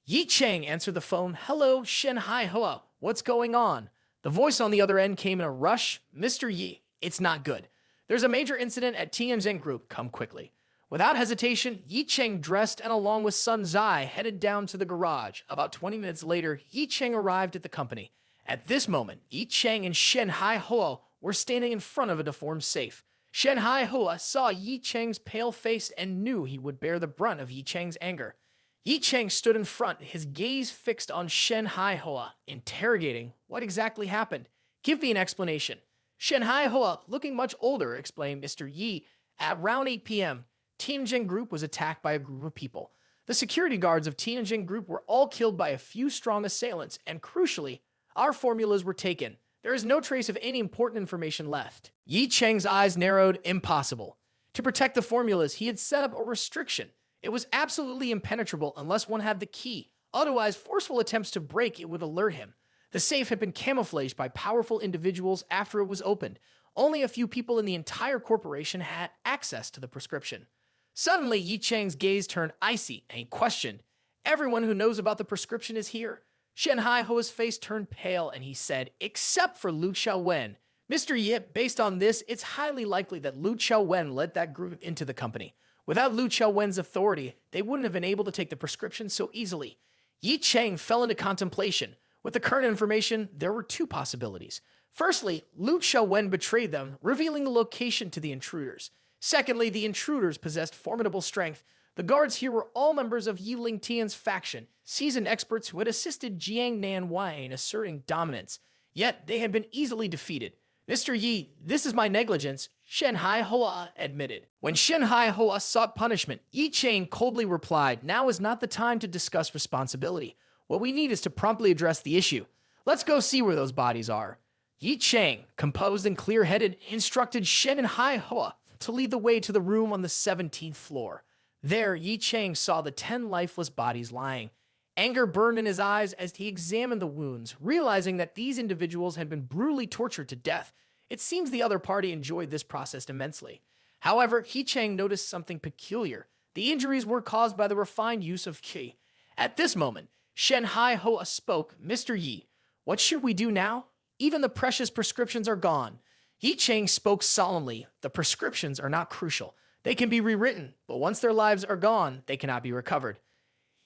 Ye Cheng answered the phone. "Hello, Shen Hai Hoa. What's going on?" The voice on the other end came in a rush. "Mr. Yi, it's not good. There's a major incident at Tianjin Group. Come quickly." Without hesitation, Ye Cheng dressed and along with Sun Zai headed down to the garage. About 20 minutes later, Ye Cheng arrived at the company. At this moment, Ye Cheng and Shen Hai Hoa were standing in front of a deformed safe. Shen Hai Hoa saw Ye Cheng's pale face and knew he would bear the brunt of Ye Cheng's anger. Ye Cheng stood in front, his gaze fixed on Shen Hai Hoa, interrogating what exactly happened. "Give me an explanation." Shen Hai Hoa, looking much older, explained, "Mr. Yi, at around 8 p.m., Tianjin Group was attacked by a group of people. The security guards of Tianjin Group were all killed by a few strong assailants, and crucially, our formulas were taken. There is no trace of any important information left." Ye Cheng's eyes narrowed. Impossible. To protect the formulas, he had set up a restriction. It was absolutely impenetrable unless one had the key. Otherwise, forceful attempts to break it would alert him. The safe had been camouflaged by powerful individuals after it was opened. Only a few people in the entire corporation had access to the prescription. Suddenly, Ye Cheng's gaze turned icy, and he questioned, "Everyone who knows about the prescription is here." Shen Hai Hoa's face turned pale, and he said, "Except for Lu Xiaowen. Mr. Yip, based on this, it's highly likely that Lu Xiaowen led that group into the company. Without Lu Xiaowen's authority, they wouldn't have been able to take the prescription so easily." Ye Cheng fell into contemplation. With the current information, there were two possibilities. Firstly, Lu Xiaowen betrayed them, revealing the location to the intruders. Secondly, the intruders possessed formidable strength. The guards here were all members of Yi Ling Tian's faction, seasoned experts who had assisted Jiang Nanwai in asserting dominance. Yet they had been easily defeated. "Mr. Yi, this is my negligence," Shen Hai Hoa admitted. When Shen Hai Hoa sought punishment, Ye Cheng coldly replied, "Now is not the time to discuss responsibility. What we need is to promptly address the issue. Let's go see where those bodies are." Ye Cheng, composed and clear-headed, instructed Shen and Hai Hoa to lead the way to the room on the 17th floor. There, Ye Cheng saw the 10 lifeless bodies lying. Anger burned in his eyes as he examined the wounds, realizing that these individuals had been brutally tortured to death. It seems the other party enjoyed this process immensely. However, Ye Cheng noticed something peculiar. The injuries were caused by the refined use of qi. At this moment, Shen Hai Hoa spoke, "Mr. Yi, what should we do now? Even the precious prescriptions are gone." Ye Cheng spoke solemnly. "The prescriptions are not crucial. They can be rewritten, but once their lives are gone, they cannot be recovered."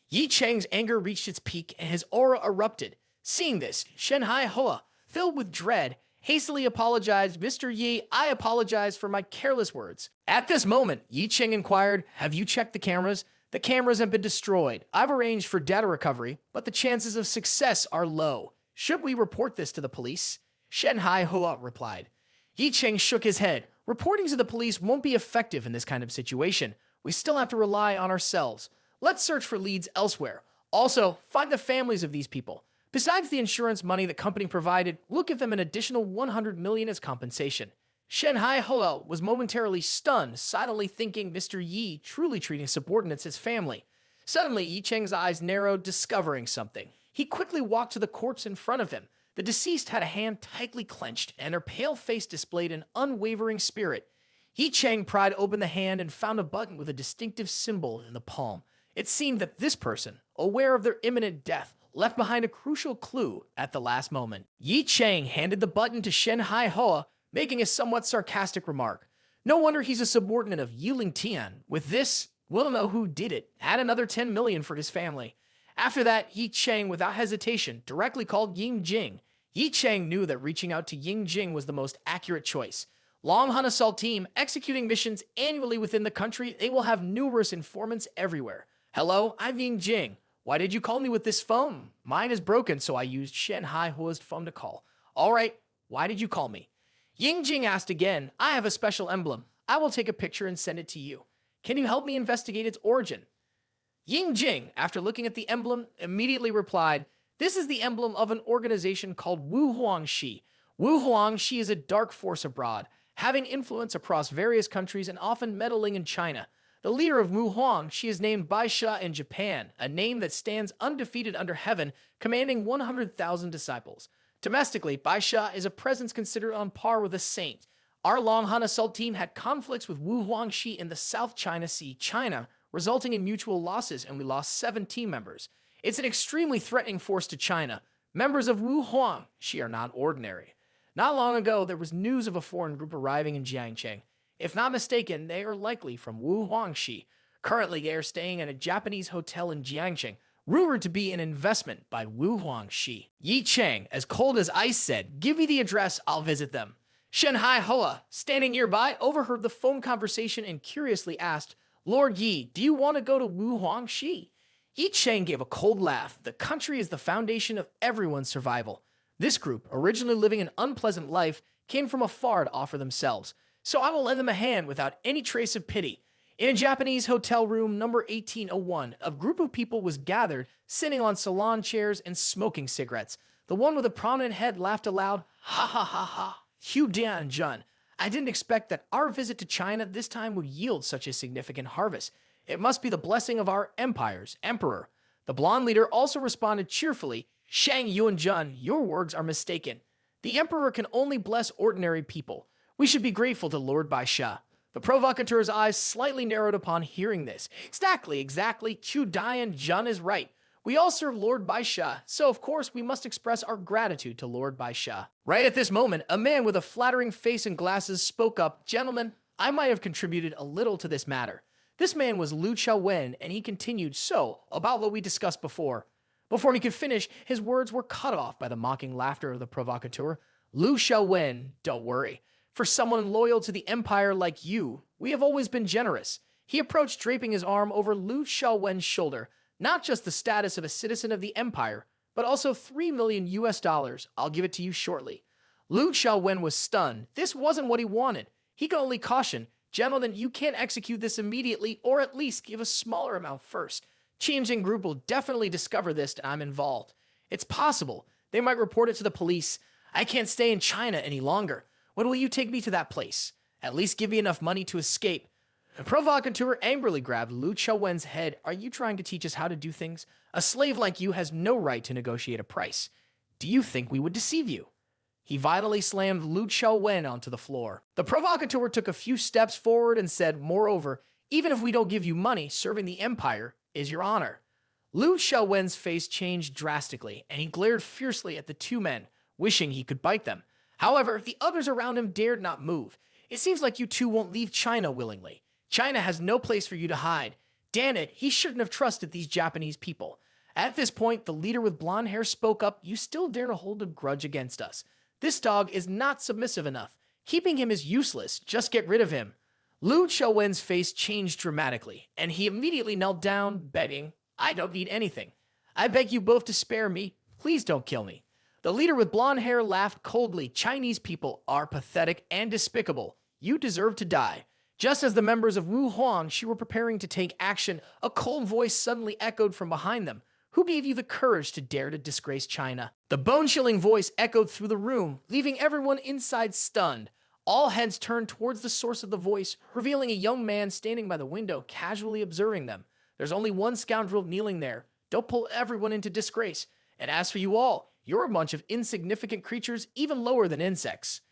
Ye Cheng's anger reached its peak, and his aura erupted. Seeing this, Shen Hai Hoa, filled with dread, hastily apologized. "Mr. Yi, I apologize for my careless words." At this moment, Ye Cheng inquired, "Have you checked the cameras?" "The cameras have been destroyed. I've arranged for data recovery, but the chances of success are low. Should we report this to the police?" Shen Hai Hoa replied. Ye Cheng shook his head. "Reporting to the police won't be effective in this kind of situation. We still have to rely on ourselves. Let's search for leads elsewhere. Also, find the families of these people. Besides the insurance money the company provided, we'll give them an additional 100 million as compensation." Shen Hai Hoa was momentarily stunned, silently thinking Mr. Yi truly treating subordinates as family. Suddenly, Ye Cheng's eyes narrowed, discovering something. He quickly walked to the corpse in front of him. The deceased had a hand tightly clenched, and her pale face displayed an unwavering spirit. Ye Cheng pried open the hand and found a button with a distinctive symbol in the palm. It seemed that this person, aware of their imminent death, left behind a crucial clue at the last moment. Ye Cheng handed the button to Shen Hai Hoa, making a somewhat sarcastic remark. "No wonder he's a subordinate of Yi Ling Tian. With this, we'll know who did it. Add another 10 million for his family." After that, Ye Cheng, without hesitation, directly called Ying Jing. Ye Cheng knew that reaching out to Ying Jing was the most accurate choice. Long Hanasal team, executing missions annually within the country, they will have numerous informants everywhere. "Hello, I'm Ying Jing. Why did you call me with this phone?" "Mine is broken, so I used Shen Hai Hua's phone to call." "All right, why did you call me?" Ying Jing asked again. "I have a special emblem. I will take a picture and send it to you. Can you help me investigate its origin?" Ying Jing, after looking at the emblem, immediately replied, This is the emblem of an organization called Wu Huangxi. Wu Huangxi is a dark force abroad, having influence across various countries and often meddling in China. The leader of Wu Huangxi is named Baisha in Japan, a name that stands undefeated under heaven, commanding 100,000 disciples. Domestically, Baisha is a presence considered on par with a saint. Our Long Han assault team had conflicts with Wu Huangxi in the South China Sea, China, resulting in mutual losses, and we lost 7 team members. It's an extremely threatening force to China. Members of Wu Huangxi are not ordinary. Not long ago, there was news of a foreign group arriving in Ye Cheng. If not mistaken, they are likely from Wu Huangxi. Currently, they are staying in a Japanese hotel in Ye Cheng, rumored to be an investment by Wu Huangxi. Ye Cheng, as cold as ice, said, "Give me the address, I'll visit them." Shenhai Hoa, standing nearby, overheard the phone conversation and curiously asked, "Lord Yi, do you want to go to Wu Huangxi?" Ye Cheng gave a cold laugh. The country is the foundation of everyone's survival. This group, originally living an unpleasant life, came from afar to offer themselves, so I will lend them a hand without any trace of pity. In a Japanese hotel room number 1801, a group of people was gathered, sitting on salon chairs and smoking cigarettes. The one with a prominent head laughed aloud, "Ha ha ha ha. Hu Dian Jun. I didn't expect that our visit to China this time would yield such a significant harvest. It must be the blessing of our empire's emperor." The blonde leader also responded cheerfully, "Shang Yuan Jun, your words are mistaken. The emperor can only bless ordinary people. We should be grateful to Lord Baisha." The provocateur's eyes slightly narrowed upon hearing this. Exactly. Qiu Dian Jun is right. We all serve Lord Baisha, so of course we must express our gratitude to Lord Baisha. Right at this moment, a man with a flattering face and glasses spoke up, "Gentlemen, I might have contributed a little to this matter." This man was Lu Wen, and he continued, about what we discussed before. Before he could finish, his words were cut off by the mocking laughter of the provocateur. "Lu Wen, don't worry. For someone loyal to the empire like you, we have always been generous." He approached, draping his arm over Lu Wen's shoulder. "Not just the status of a citizen of the empire, but also $3 million US. I'll give it to you shortly." Lu Wen was stunned. This wasn't what he wanted. He could only caution, "Gentlemen, you can't execute this immediately, or at least give a smaller amount first. Changing Group will definitely discover this and I'm involved. It's possible. They might report it to the police. I can't stay in China any longer. When will you take me to that place? At least give me enough money to escape." The provocateur angrily grabbed Lu Wen's head. "Are you trying to teach us how to do things? A slave like you has no right to negotiate a price. Do you think we would deceive you?" He violently slammed Lu Wen onto the floor. The provocateur took a few steps forward and said, "Moreover, even if we don't give you money, serving the empire is your honor." Lu Wen's face changed drastically, and he glared fiercely at the two men, wishing he could bite them. However, the others around him dared not move. "It seems like you two won't leave China willingly. China has no place for you to hide. Damn it, he shouldn't have trusted these Japanese people." At this point, the leader with blonde hair spoke up, "You still dare to hold a grudge against us. This dog is not submissive enough. Keeping him is useless. Just get rid of him." Lu Wen's face changed dramatically, and he immediately knelt down, begging, "I don't need anything. I beg you both to spare me. Please don't kill me." The leader with blonde hair laughed coldly. "Chinese people are pathetic and despicable. You deserve to die." Just as the members of Wu Huangxi were preparing to take action, a cold voice suddenly echoed from behind them. "Who gave you the courage to dare to disgrace China?" The bone-chilling voice echoed through the room, leaving everyone inside stunned. All heads turned towards the source of the voice, revealing a young man standing by the window, casually observing them. "There's only one scoundrel kneeling there. Don't pull everyone into disgrace. And as for you all, you're a bunch of insignificant creatures, even lower than insects."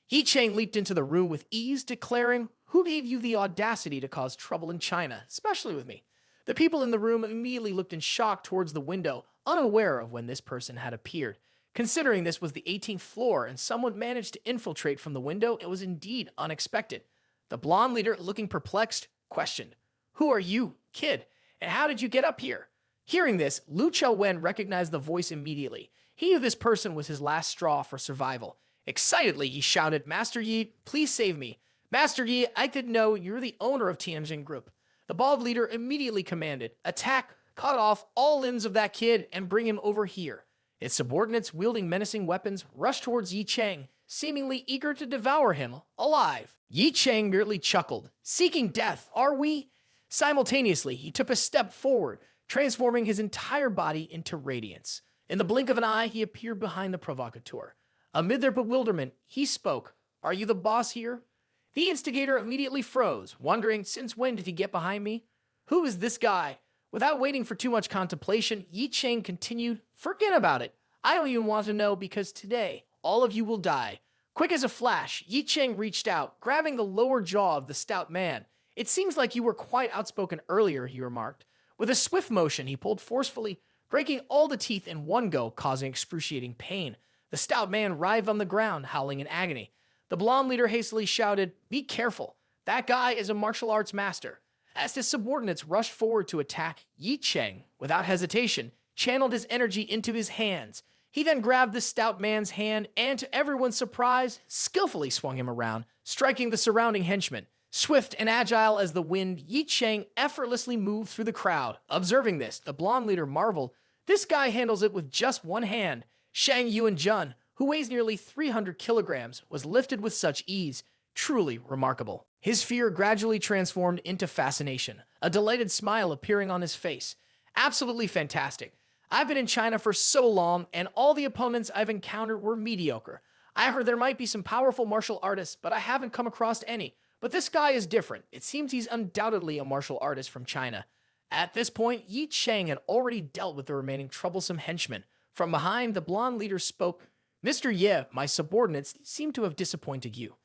Ye Cheng leaped into the room with ease, declaring, "Who gave you the audacity to cause trouble in China, especially with me?" The people in the room immediately looked in shock towards the window, unaware of when this person had appeared. Considering this was the 18th floor and someone managed to infiltrate from the window, it was indeed unexpected. The blonde leader, looking perplexed, questioned, "Who are you, kid, and how did you get up here?" Hearing this, Lu Wen recognized the voice immediately. He knew this person was his last straw for survival. Excitedly, he shouted, "Master Yi, please save me. Master Yi, I didn't know you're the owner of Tianjin Group." The bald leader immediately commanded, "Attack, cut off all limbs of that kid, and bring him over here." His subordinates, wielding menacing weapons, rushed towards Ye Cheng, seemingly eager to devour him alive. Ye Cheng merely chuckled. "Seeking death, are we?" Simultaneously, he took a step forward, transforming his entire body into radiance. In the blink of an eye, he appeared behind the provocateur. Amid their bewilderment, he spoke. "Are you the boss here?" The instigator immediately froze, wondering since when did he get behind me? Who is this guy? Without waiting for too much contemplation, Ye Cheng continued, "Forget about it. I don't even want to know because today, all of you will die." Quick as a flash, Ye Cheng reached out, grabbing the lower jaw of the stout man. "It seems like you were quite outspoken earlier," he remarked. With a swift motion, he pulled forcefully, breaking all the teeth in one go, causing excruciating pain. The stout man writhed on the ground, howling in agony. The blonde leader hastily shouted, "Be careful. That guy is a martial arts master." As his subordinates rushed forward to attack, Ye Cheng, without hesitation, channeled his energy into his hands. He then grabbed the stout man's hand and, to everyone's surprise, skillfully swung him around, striking the surrounding henchmen. Swift and agile as the wind, Ye Cheng effortlessly moved through the crowd. Observing this, the blonde leader marveled. "This guy handles it with just one hand." Shang Yuan-jun, who weighs nearly 300 kilograms, was lifted with such ease. Truly remarkable. His fear gradually transformed into fascination, a delighted smile appearing on his face. "Absolutely fantastic. I've been in China for so long, and all the opponents I've encountered were mediocre. I heard there might be some powerful martial artists, but I haven't come across any. But this guy is different. It seems he's undoubtedly a martial artist from China." At this point, Ye Cheng had already dealt with the remaining troublesome henchmen. From behind, the blonde leader spoke. "Mr. Ye, my subordinates seem to have disappointed you."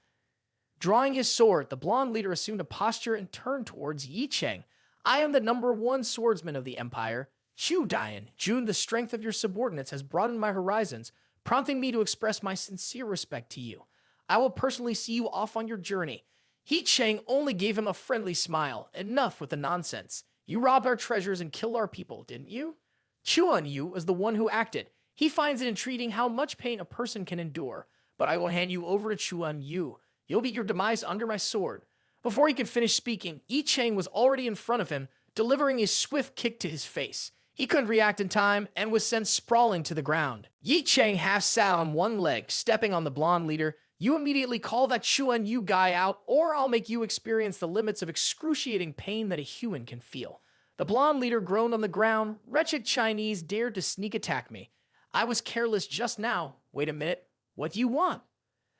Drawing his sword, the blonde leader assumed a posture and turned towards Ye Cheng. "I am the #1 swordsman of the empire. Chu Dian, June, the strength of your subordinates has broadened my horizons, prompting me to express my sincere respect to you. I will personally see you off on your journey." Ye Cheng only gave him a friendly smile. "Enough with the nonsense. You robbed our treasures and killed our people, didn't you?" Chuan Yu was the one who acted. He finds it intriguing how much pain a person can endure. "But I will hand you over to Chuan Yu. You'll meet your demise under my sword." Before he could finish speaking, Ye Cheng was already in front of him, delivering a swift kick to his face. He couldn't react in time and was sent sprawling to the ground. Ye Cheng half sat on one leg, stepping on the blonde leader. "You immediately call that Chuan Yu guy out, or I'll make you experience the limits of excruciating pain that a human can feel." The blonde leader groaned on the ground. "Wretched Chinese dared to sneak attack me. I was careless just now. Wait a minute. What do you want?"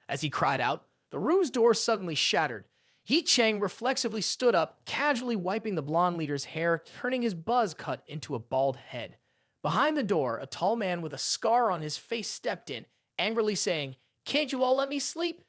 As he cried out, the room's door suddenly shattered. Ye Cheng reflexively stood up, casually wiping the blonde leader's hair, turning his buzz cut into a bald head. Behind the door, a tall man with a scar on his face stepped in, angrily saying, "Can't you all let me sleep?"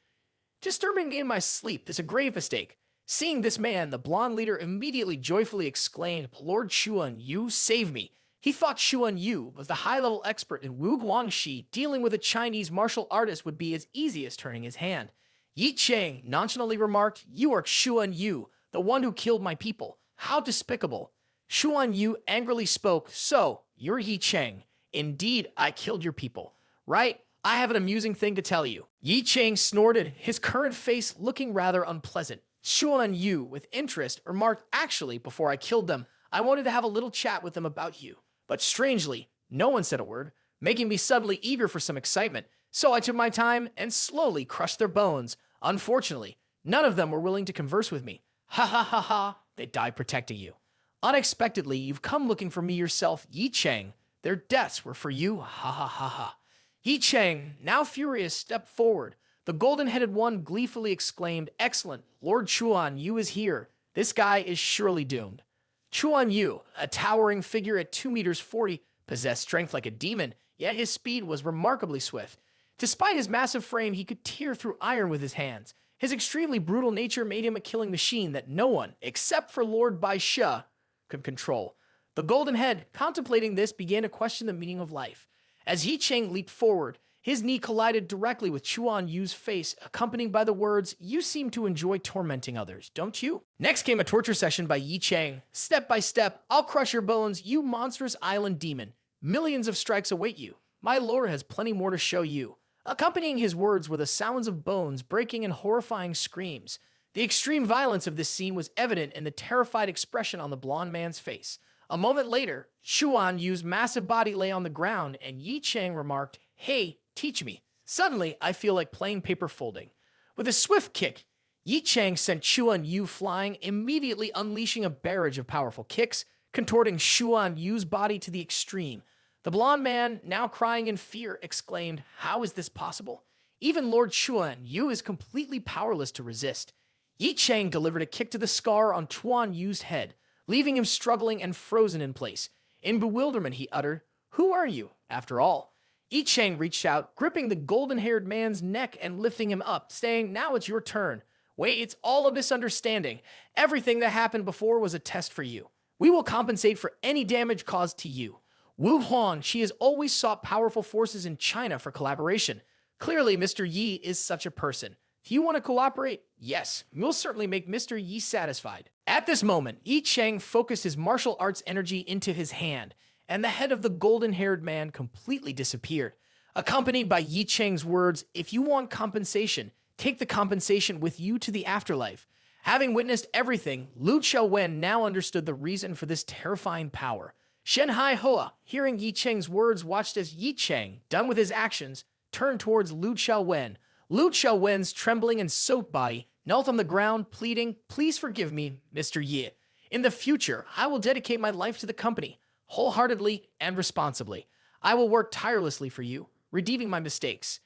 "Disturbing me in my sleep is a grave mistake." Seeing this man, the blonde leader immediately joyfully exclaimed, "Lord Chuan Yu, save me." He thought Chuan Yu was the high-level expert in Wu Guangxi. Dealing with a Chinese martial artist would be as easy as turning his hand. Ye Cheng nonchalantly remarked, "You are Chuan Yu, the one who killed my people. How despicable." Chuan Yu angrily spoke, "So, you're Ye Cheng. Indeed, I killed your people. Right? I have an amusing thing to tell you." Ye Cheng snorted, his current face looking rather unpleasant. Chuan Yu, with interest, remarked, "Actually, before I killed them, I wanted to have a little chat with them about you. But strangely, no one said a word, making me suddenly eager for some excitement. So I took my time and slowly crushed their bones. Unfortunately, none of them were willing to converse with me. Ha ha ha ha, they died protecting you. Unexpectedly, you've come looking for me yourself, Ye Cheng. Their deaths were for you, ha ha ha ha." Ye Cheng, now furious, stepped forward. The golden-headed one gleefully exclaimed, "Excellent, Lord Chuan Yu is here. This guy is surely doomed." Chuan Yu, a towering figure at 2 meters 40, possessed strength like a demon, yet his speed was remarkably swift. Despite his massive frame, he could tear through iron with his hands. His extremely brutal nature made him a killing machine that no one, except for Lord Bai Shi, could control. The Golden Head, contemplating this, began to question the meaning of life. As Ye Cheng leaped forward, his knee collided directly with Chuan Yu's face, accompanied by the words, "You seem to enjoy tormenting others, don't you?" Next came a torture session by Ye Cheng. "Step by step, I'll crush your bones, you monstrous island demon. Millions of strikes await you. My lord has plenty more to show you." Accompanying his words were the sounds of bones breaking and horrifying screams. The extreme violence of this scene was evident in the terrified expression on the blonde man's face. A moment later, Chuan Yu's massive body lay on the ground, and Ye Cheng remarked, "Hey, teach me. Suddenly, I feel like playing paper folding." With a swift kick, Ye Cheng sent Chuan Yu flying, immediately unleashing a barrage of powerful kicks, contorting Chuan Yu's body to the extreme. The blond man, now crying in fear, exclaimed, "How is this possible? Even Lord Chuan Yu is completely powerless to resist." Ye Cheng delivered a kick to the scar on Chuan Yu's head, leaving him struggling and frozen in place. In bewilderment, he uttered, "Who are you, after all?" Ye Cheng reached out, gripping the golden-haired man's neck and lifting him up, saying, "Now it's your turn. Wait, it's all a misunderstanding. Everything that happened before was a test for you. We will compensate for any damage caused to you. Wu Huang, she has always sought powerful forces in China for collaboration. Clearly, Mr. Yi is such a person. Do you want to cooperate? Yes, we'll certainly make Mr. Yi satisfied." At this moment, Ye Cheng focused his martial arts energy into his hand, and the head of the golden-haired man completely disappeared. Accompanied by Ye Cheng's words, "If you want compensation, take the compensation with you to the afterlife." Having witnessed everything, Lu Xiaowen now understood the reason for this terrifying power. Shen Hai Hoa, hearing Ye Cheng's words, watched as Ye Cheng, done with his actions, turned towards Lu Xiaowen. Lu Xiaowen's trembling and soaked body knelt on the ground, pleading, "Please forgive me, Mr. Ye. In the future, I will dedicate my life to the company, wholeheartedly and responsibly. I will work tirelessly for you, redeeming my mistakes."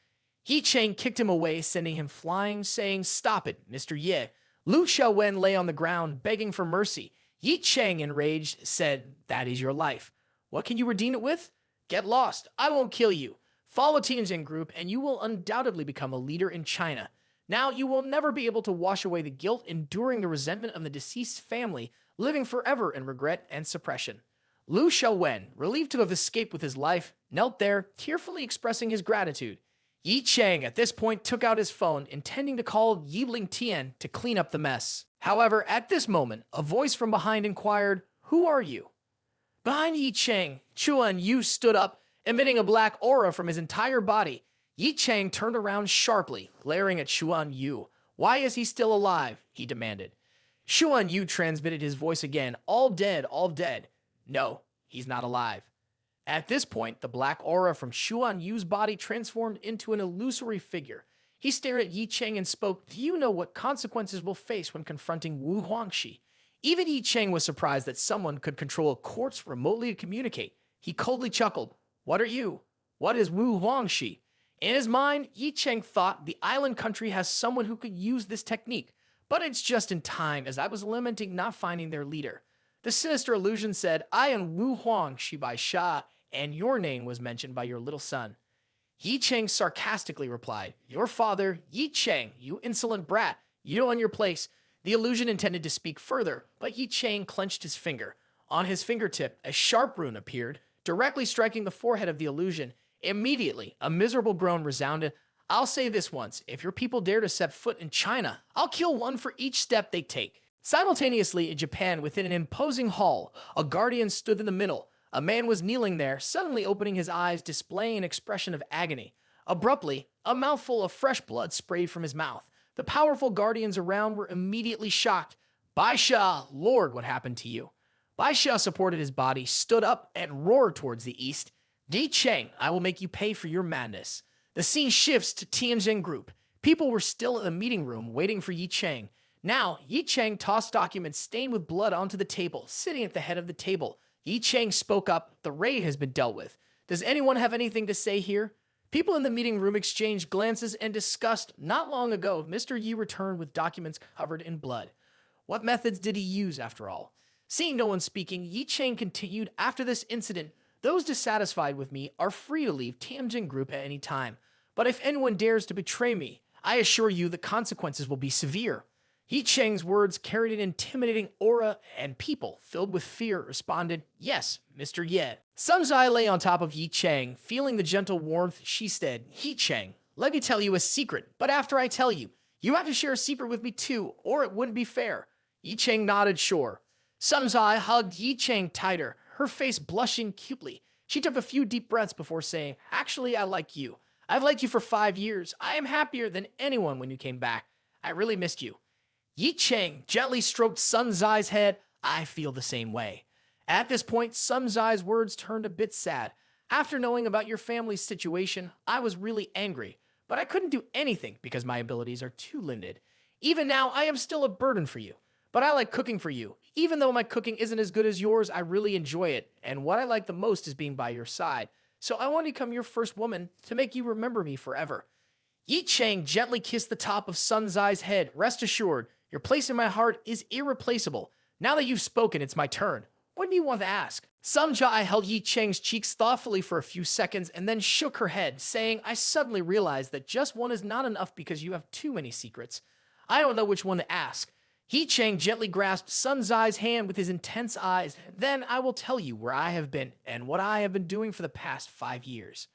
Ye Cheng kicked him away, sending him flying, saying, "Stop it, Mr. Ye." Lu Xiaowen lay on the ground, begging for mercy. Ye Cheng, enraged, said, "That is your life. What can you redeem it with? Get lost. I won't kill you. Follow Tianjin Group, and you will undoubtedly become a leader in China. Now you will never be able to wash away the guilt, enduring the resentment of the deceased family, living forever in regret and suppression." Lu Xiaowen, relieved to have escaped with his life, knelt there, tearfully expressing his gratitude. Ye Cheng at this point took out his phone, intending to call Yi Lingtian to clean up the mess. However, at this moment, a voice from behind inquired, "Who are you?" Behind Ye Cheng, Chuan Yu stood up, emitting a black aura from his entire body. Ye Cheng turned around sharply, glaring at Chuan Yu. "Why is he still alive?" he demanded. Chuan Yu transmitted his voice again, "All dead, all dead." "No, he's not alive." At this point, the black aura from Xuan Yu's body transformed into an illusory figure. He stared at Ye Cheng and spoke, "Do you know what consequences we'll face when confronting Wu Huangxi?" Even Ye Cheng was surprised that someone could control a quartz remotely to communicate. He coldly chuckled, "What are you? What is Wu Huangxi?" In his mind, Ye Cheng thought the island country has someone who could use this technique, but it's just in time, as I was lamenting not finding their leader. The sinister illusion said, "I am Wu Huangxi by Sha, and your name was mentioned by your little son." Ye Cheng sarcastically replied, "Your father, Ye Cheng, you insolent brat, you know your place." The illusion intended to speak further, but Ye Cheng clenched his finger. On his fingertip, a sharp rune appeared, directly striking the forehead of the illusion. Immediately, a miserable groan resounded. "I'll say this once, if your people dare to set foot in China, I'll kill one for each step they take." Simultaneously, in Japan, within an imposing hall, a guardian stood in the middle. A man was kneeling there, suddenly opening his eyes, displaying an expression of agony. Abruptly, a mouthful of fresh blood sprayed from his mouth. The powerful guardians around were immediately shocked. "Baisha, Lord, what happened to you?" Baisha supported his body, stood up, and roared towards the east. "Ye Cheng, I will make you pay for your madness." The scene shifts to Tianjin Group. People were still in the meeting room, waiting for Ye Cheng. Now, Ye Cheng tossed documents stained with blood onto the table, sitting at the head of the table. Ye Cheng spoke up, "The raid has been dealt with. Does anyone have anything to say here?" People in the meeting room exchanged glances and discussed. Not long ago, Mr. Yi returned with documents covered in blood. What methods did he use, after all? Seeing no one speaking, Ye Cheng continued, "After this incident, those dissatisfied with me are free to leave Tianjin Group at any time. But if anyone dares to betray me, I assure you the consequences will be severe." Ye Cheng's words carried an intimidating aura, and people, filled with fear, responded, "Yes, Mr. Ye." Sun Zai lay on top of Ye Cheng. Feeling the gentle warmth, she said, "Ye Cheng, let me tell you a secret, but after I tell you, you have to share a secret with me too, or it wouldn't be fair." Ye Cheng nodded sure. Sun Zai hugged Ye Cheng tighter, her face blushing cutely. She took a few deep breaths before saying, "Actually, I like you. I've liked you for 5 years. I am happier than anyone when you came back. I really missed you." Ye Cheng gently stroked Sun Zai's head. "I feel the same way." At this point, Sun Zai's words turned a bit sad. "After knowing about your family's situation, I was really angry, but I couldn't do anything because my abilities are too limited. Even now, I am still a burden for you. but I like cooking for you. Even though my cooking isn't as good as yours, I really enjoy it, and what I like the most is being by your side. So I want to become your first woman to make you remember me forever. Ye Cheng gently kissed the top of Sun Zai's head. Rest assured, your place in my heart is irreplaceable. Now that you've spoken, it's my turn. What do you want to ask? Sun Zai held Ye Cheng's cheeks thoughtfully for a few seconds and then shook her head, saying, I suddenly realized that just one is not enough because you have too many secrets. I don't know which one to ask. Ye Cheng gently grasped Sun Zai's hand with his intense eyes. Then I will tell you where I have been and what I have been doing for the past 5 years.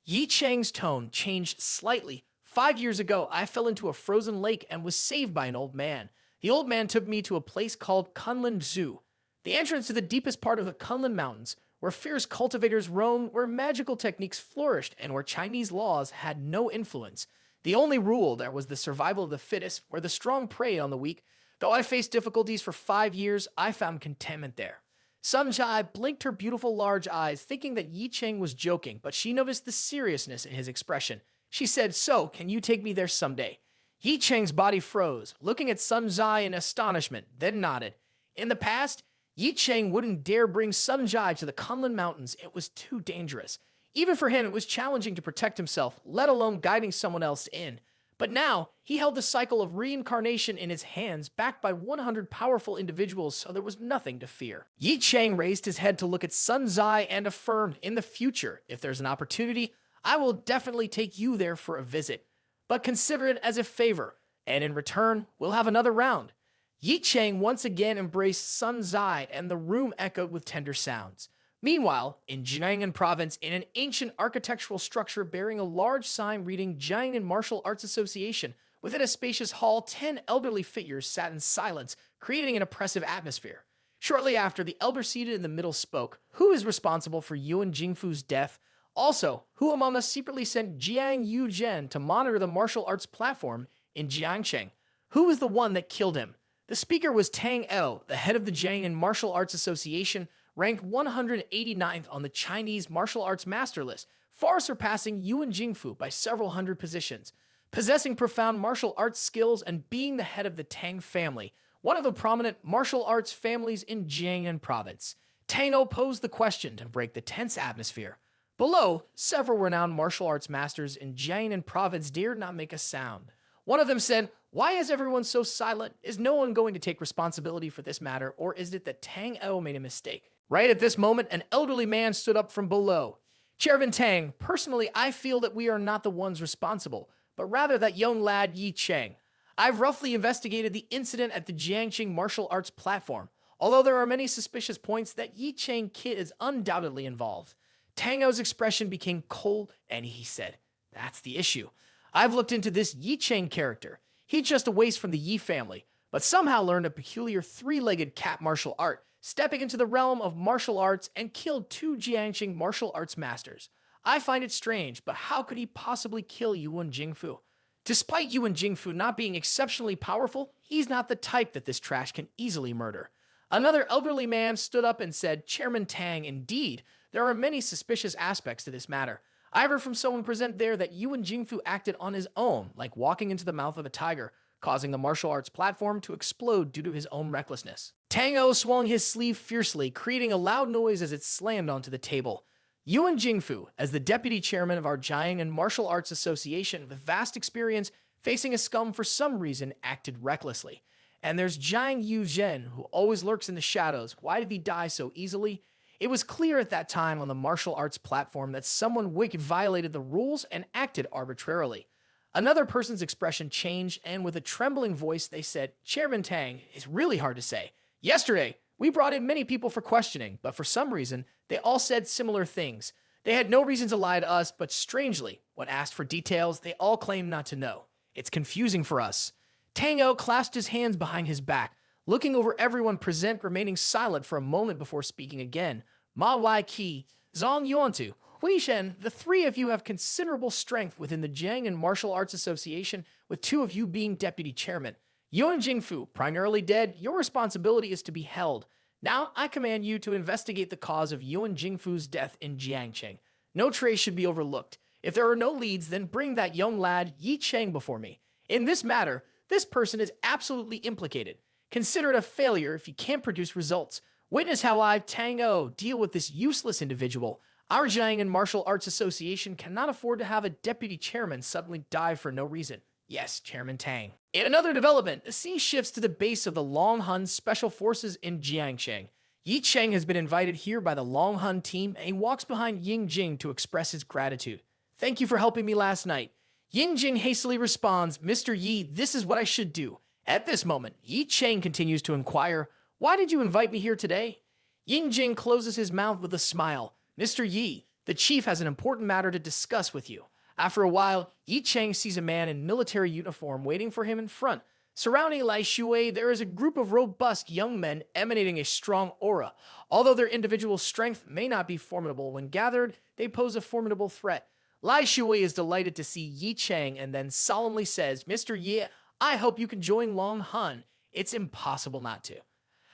Ye Cheng's tone changed slightly. 5 years ago, I fell into a frozen lake and was saved by an old man. The old man took me to a place called Kunlun Zoo, the entrance to the deepest part of the Kunlun Mountains, where fierce cultivators roamed, where magical techniques flourished, and where Chinese laws had no influence. The only rule there was the survival of the fittest, where the strong preyed on the weak. Though I faced difficulties for 5 years, I found contentment there. Sun Zai blinked her beautiful large eyes, thinking that Ye Cheng was joking, but she noticed the seriousness in his expression. She said, So, can you take me there someday? Ye Cheng's body froze, looking at Sun Zai in astonishment, then nodded. In the past, Ye Cheng wouldn't dare bring Sun Zai to the Kunlun Mountains. It was too dangerous. Even for him, it was challenging to protect himself, let alone guiding someone else in. But now, he held the cycle of reincarnation in his hands, backed by 100 powerful individuals, so there was nothing to fear. Ye Cheng raised his head to look at Sun Zai and affirmed, in the future, if there's an opportunity, I will definitely take you there for a visit. But consider it as a favor, and in return, we'll have another round. Ye Cheng once again embraced Sun Zai, and the room echoed with tender sounds. Meanwhile, in Jiangnan Province, in an ancient architectural structure bearing a large sign reading Jiangnan Martial Arts Association, within a spacious hall, 10 elderly figures sat in silence, creating an oppressive atmosphere. Shortly after, the elder seated in the middle spoke. Who is responsible for Yuan Jingfu's death? Also, who among us secretly sent Jiang Yuzhen to monitor the martial arts platform in Jiangcheng? Who was the one that killed him? The speaker was Tang El, the head of the Jiangnan Martial Arts Association, ranked 189th on the Chinese martial arts master list, far surpassing Yuan Jingfu by several hundred positions. Possessing profound martial arts skills and being the head of the Tang family, one of the prominent martial arts families in Jiangnan Province. Tang O posed the question to break the tense atmosphere. Below, several renowned martial arts masters in Jiangnan Province dared not make a sound. One of them said, Why is everyone so silent? Is no one going to take responsibility for this matter, or is it that Tang O made a mistake? Right at this moment, an elderly man stood up from below. Chairman Tang, personally, I feel that we are not the ones responsible, but rather that young lad Ye Cheng. I've roughly investigated the incident at the Jiangcheng martial arts platform, although there are many suspicious points that Ye Cheng kid is undoubtedly involved. Tang O's expression became cold, and he said, That's the issue. I've looked into this Ye Cheng character. He's just a waste from the Yi family, but somehow learned a peculiar three-legged cat martial art, stepping into the realm of martial arts and killed 2 Jiangcheng martial arts masters. I find it strange, but how could he possibly kill Yuan Jingfu? Despite Yuan Jingfu not being exceptionally powerful, he's not the type that this trash can easily murder. Another elderly man stood up and said, Chairman Tang, indeed, there are many suspicious aspects to this matter. I heard from someone present there that Yuan Jingfu acted on his own, like walking into the mouth of a tiger, causing the martial arts platform to explode due to his own recklessness. Tang O swung his sleeve fiercely, creating a loud noise as it slammed onto the table. Yuan Jingfu, as the deputy chairman of our Jiangnan Martial Arts Association with vast experience facing a scum for some reason, acted recklessly. And there's Jiang Yuzhen, who always lurks in the shadows. Why did he die so easily? It was clear at that time on the martial arts platform that someone wicked violated the rules and acted arbitrarily. Another person's expression changed, and with a trembling voice, they said, Chairman Tang, it's really hard to say. Yesterday, we brought in many people for questioning, but for some reason, they all said similar things. They had no reason to lie to us, but strangely, when asked for details, they all claimed not to know. It's confusing for us. Tang O clasped his hands behind his back, looking over everyone present, remaining silent for a moment before speaking again. Ma Wai Qi, Zhang Yuantu, Hui Shen, the 3 of you have considerable strength within the Jiangnan Martial Arts Association, with 2 of you being deputy chairman. Yuan Jingfu, primarily dead, your responsibility is to be held. Now, I command you to investigate the cause of Yuan Jingfu's death in Jiangcheng. No trace should be overlooked. If there are no leads, then bring that young lad, Ye Cheng, before me. In this matter, this person is absolutely implicated. Consider it a failure if you can't produce results. Witness how I, Tango, deal with this useless individual. Our Jiangnan Martial Arts Association cannot afford to have a deputy chairman suddenly die for no reason. Yes, Chairman Tang. In another development, the scene shifts to the base of the Long Hun Special Forces in Jiangcheng. Ye Cheng has been invited here by the Long Hun team, and he walks behind Ying Jing to express his gratitude. Thank you for helping me last night. Ying Jing hastily responds, Mr. Yi, this is what I should do. At this moment, Ye Cheng continues to inquire, why did you invite me here today? Ying Jing closes his mouth with a smile. Mr. Yi, the chief has an important matter to discuss with you. After a while, Ye Cheng sees a man in military uniform waiting for him in front. Surrounding Lai Shui, there is a group of robust young men emanating a strong aura. Although their individual strength may not be formidable, when gathered, they pose a formidable threat. Lai Shui is delighted to see Ye Cheng and then solemnly says, Mr. Ye, I hope you can join Long Hun. It's impossible not to.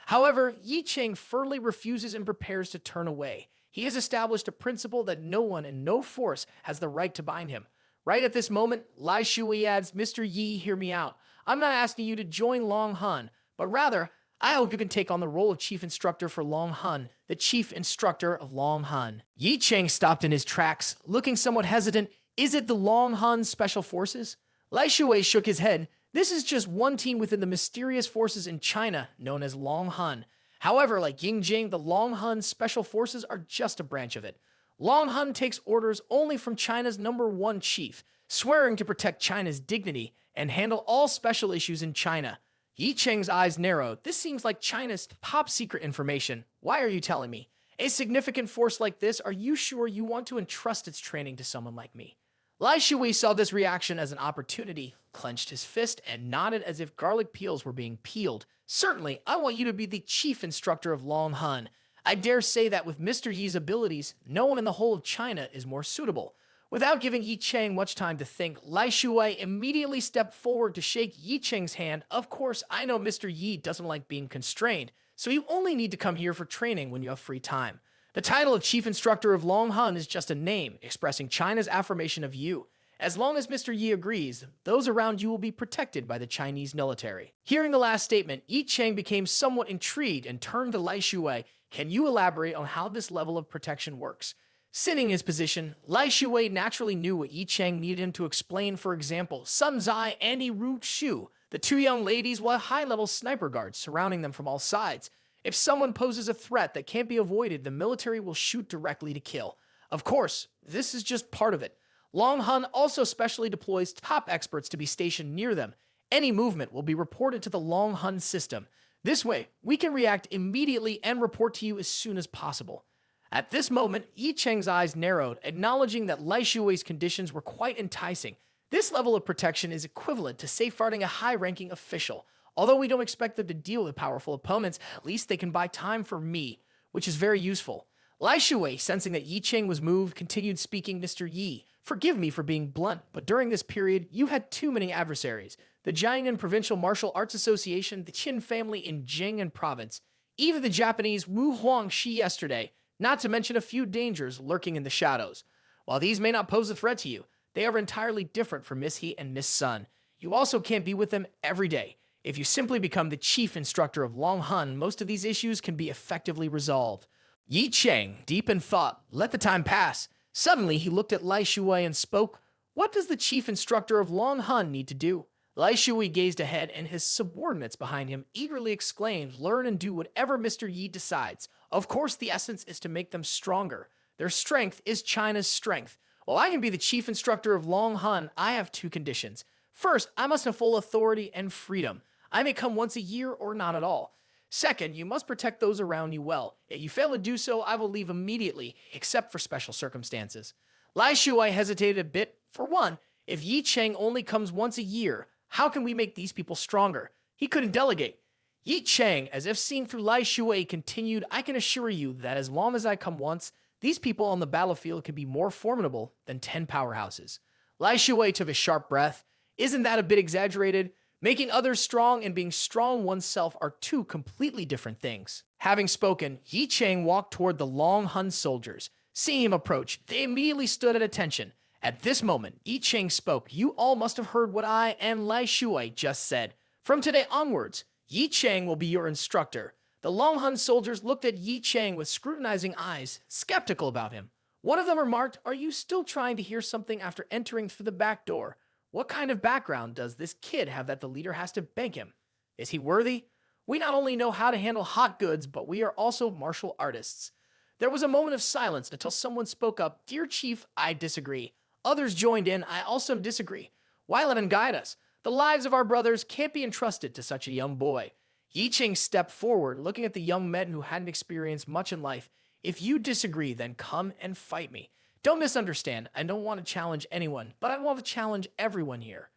However, Ye Cheng firmly refuses and prepares to turn away. He has established a principle that no one and no force has the right to bind him. Right at this moment, Lai Shui adds, Mr. Yi, hear me out. I'm not asking you to join Long Hun, but rather, I hope you can take on the role of chief instructor for Long Hun, the chief instructor of Long Hun. Ye Cheng stopped in his tracks, looking somewhat hesitant. Is it the Long Hun Special Forces? Lai Shui shook his head. This is just one team within the mysterious forces in China, known as Long Hun. However, like Ying Jing, the Long Hun Special Forces are just a branch of it. Long Hun takes orders only from China's #1 chief, swearing to protect China's dignity and handle all special issues in China. Ye Cheng's eyes narrowed. This seems like China's top-secret information. Why are you telling me? A significant force like this, are you sure you want to entrust its training to someone like me? Lai Shui saw this reaction as an opportunity, clenched his fist, and nodded as if garlic peels were being peeled. Certainly, I want you to be the chief instructor of Long Hun. I dare say that with Mr. Yi's abilities, no one in the whole of China is more suitable. Without giving Ye Cheng much time to think, Lai Shui immediately stepped forward to shake Ye Cheng's hand. Of course, I know Mr. Yi doesn't like being constrained, so you only need to come here for training when you have free time. The title of Chief Instructor of Long Hun is just a name, expressing China's affirmation of you. As long as Mr. Yi agrees, those around you will be protected by the Chinese military. Hearing the last statement, Ye Cheng became somewhat intrigued and turned to Lai Shui. Can you elaborate on how this level of protection works? Sitting in his position, Lai Shui naturally knew what Ye Cheng needed him to explain. For example, Sun Zai and Ru Shu, the two young ladies, will have high-level sniper guards surrounding them from all sides. If someone poses a threat that can't be avoided, the military will shoot directly to kill. Of course, this is just part of it. Long Hun also specially deploys top experts to be stationed near them. Any movement will be reported to the Long Hun system. This way, we can react immediately and report to you as soon as possible. At this moment, Ye Cheng's eyes narrowed, acknowledging that Lai Shui's conditions were quite enticing. This level of protection is equivalent to safeguarding a high-ranking official. Although we don't expect them to deal with powerful opponents, at least they can buy time for me, which is very useful. Lai Shui, sensing that Ye Cheng was moved, continued speaking. Mr. Yi, forgive me for being blunt, but during this period, you had too many adversaries. The Jiangnan Provincial Martial Arts Association, the Qin family in Jing'an Province, even the Japanese Wu Huangshi yesterday, not to mention a few dangers lurking in the shadows. While these may not pose a threat to you, they are entirely different from Miss He and Miss Sun. You also can't be with them every day. If you simply become the chief instructor of Long Hun, most of these issues can be effectively resolved. Ye Cheng, deep in thought, let the time pass. Suddenly, he looked at Lai Shui and spoke. What does the chief instructor of Long Hun need to do? Lai Shui gazed ahead, and his subordinates behind him eagerly exclaimed, learn and do whatever Mr. Yi decides. Of course, the essence is to make them stronger. Their strength is China's strength. While I can be the chief instructor of Long Hun, I have two conditions. First, I must have full authority and freedom. I may come once a year or not at all. Second, you must protect those around you well. If you fail to do so, I will leave immediately, except for special circumstances. Lai Shui hesitated a bit. For one, if Ye Cheng only comes once a year, how can we make these people stronger? He couldn't delegate. Ye Cheng, as if seeing through Lai Shui, continued, I can assure you that as long as I come once, these people on the battlefield can be more formidable than 10 powerhouses. Lai Shui took a sharp breath. Isn't that a bit exaggerated? Making others strong and being strong oneself are two completely different things. Having spoken, Ye Cheng walked toward the Long Hun soldiers. Seeing him approach, they immediately stood at attention. At this moment, Ye Cheng spoke. You all must have heard what I and Lai Shui just said. From today onwards, Ye Cheng will be your instructor. The Long Hun soldiers looked at Ye Cheng with scrutinizing eyes, skeptical about him. One of them remarked, "Are you still trying to hear something after entering through the back door? What kind of background does this kid have that the leader has to beg him? Is he worthy? We not only know how to handle hot goods, but we are also martial artists." There was a moment of silence until someone spoke up. "Dear Chief, I disagree." Others joined in. "I also disagree. Why let him guide us? The lives of our brothers can't be entrusted to such a young boy." Ye Cheng stepped forward, looking at the young men who hadn't experienced much in life. "If you disagree, then come and fight me. Don't misunderstand. I don't want to challenge anyone, but I want to challenge everyone here."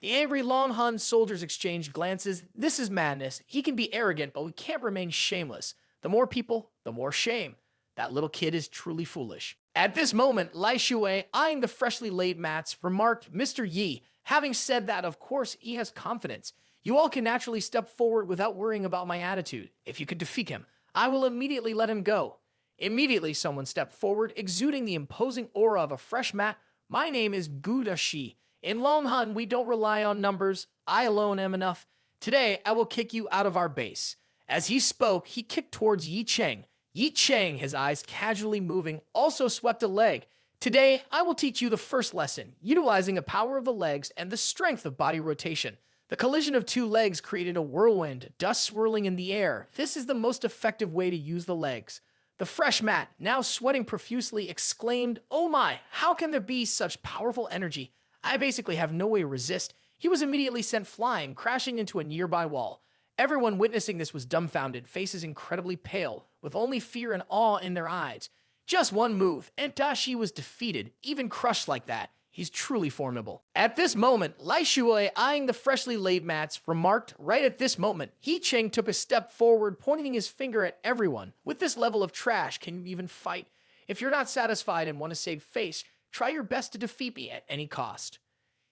The angry Long Hun soldiers exchanged glances. "This is madness. He can be arrogant, but we can't remain shameless. The more people, the more shame. That little kid is truly foolish." At this moment, Lai Shui, eyeing the freshly laid mats, remarked, "Mr. Yi, having said that, of course, he has confidence. You all can naturally step forward without worrying about my attitude. If you could defeat him, I will immediately let him go." Immediately, someone stepped forward, exuding the imposing aura of a fresh mat. "My name is Gu Dashi. In Long Hun, we don't rely on numbers. I alone am enough. Today, I will kick you out of our base." As he spoke, he kicked towards Ye Cheng. Ye Cheng, his eyes casually moving, also swept a leg. "Today, I will teach you the first lesson, utilizing the power of the legs and the strength of body rotation." The collision of two legs created a whirlwind, dust swirling in the air. This is the most effective way to use the legs. The fresh mat, now sweating profusely, exclaimed, "Oh my, how can there be such powerful energy? I basically have no way to resist." He was immediately sent flying, crashing into a nearby wall. Everyone witnessing this was dumbfounded, faces incredibly pale, with only fear and awe in their eyes. Just one move, and Dashi was defeated, even crushed like that. He's truly formidable. At this moment, Lai Shui, eyeing the freshly laid mats, remarked, "Right at this moment." Ye Cheng took a step forward, pointing his finger at everyone. "With this level of trash, can you even fight? If you're not satisfied and want to save face, try your best to defeat me at any cost."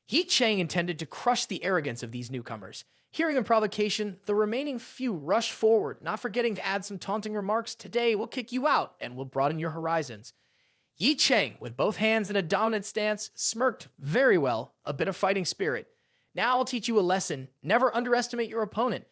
Ye Cheng intended to crush the arrogance of these newcomers. Hearing the provocation, the remaining few rushed forward, not forgetting to add some taunting remarks. "Today, we'll kick you out, and we'll broaden your horizons." Ye Cheng, with both hands in a dominant stance, smirked. "Very well, a bit of fighting spirit. Now I'll teach you a lesson. Never underestimate your opponent."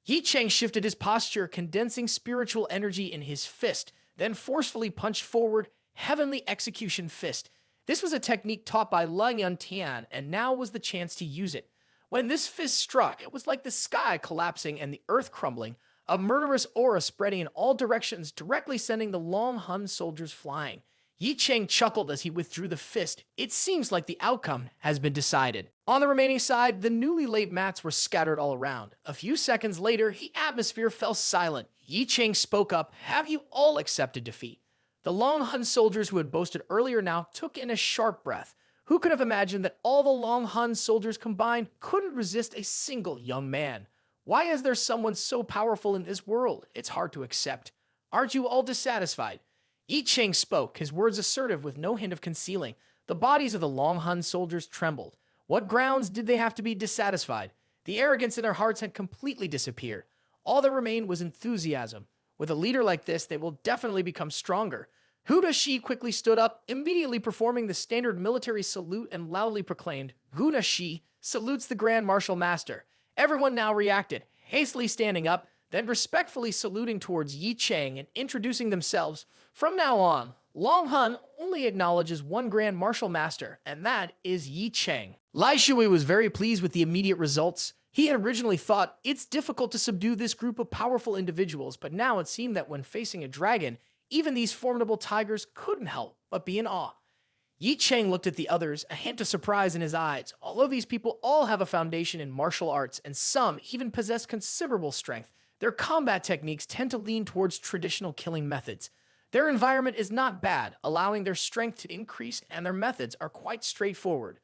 Ye Cheng shifted his posture, condensing spiritual energy in his fist, then forcefully punched forward, heavenly execution fist. This was a technique taught by Leng Yuntian, and now was the chance to use it. When this fist struck, it was like the sky collapsing and the earth crumbling, a murderous aura spreading in all directions, directly sending the Long Hun soldiers flying. Ye Cheng chuckled as he withdrew the fist. It seems like the outcome has been decided. On the remaining side, the newly laid mats were scattered all around. A few seconds later, the atmosphere fell silent. Ye Cheng spoke up, "Have you all accepted defeat?" The Long Hun soldiers who had boasted earlier now took in a sharp breath. Who could have imagined that all the Long Hun soldiers combined couldn't resist a single young man? Why is there someone so powerful in this world? It's hard to accept. Aren't you all dissatisfied? Ye Cheng spoke, his words assertive with no hint of concealing. The bodies of the Long Hun soldiers trembled. What grounds did they have to be dissatisfied? The arrogance in their hearts had completely disappeared. All that remained was enthusiasm. With a leader like this, they will definitely become stronger. Huda Shi quickly stood up, immediately performing the standard military salute, and loudly proclaimed, "Huda Shi salutes the Grand Martial Master." Everyone now reacted, hastily standing up, then respectfully saluting towards Ye Cheng and introducing themselves. From now on, Long Hun only acknowledges one Grand Martial Master, and that is Ye Cheng. Lai Shui was very pleased with the immediate results. He had originally thought it's difficult to subdue this group of powerful individuals, but now it seemed that when facing a dragon, even these formidable tigers couldn't help but be in awe. Ye Cheng looked at the others, a hint of surprise in his eyes. Although these people all have a foundation in martial arts, and some even possess considerable strength, their combat techniques tend to lean towards traditional killing methods. Their environment is not bad, allowing their strength to increase, and their methods are quite straightforward.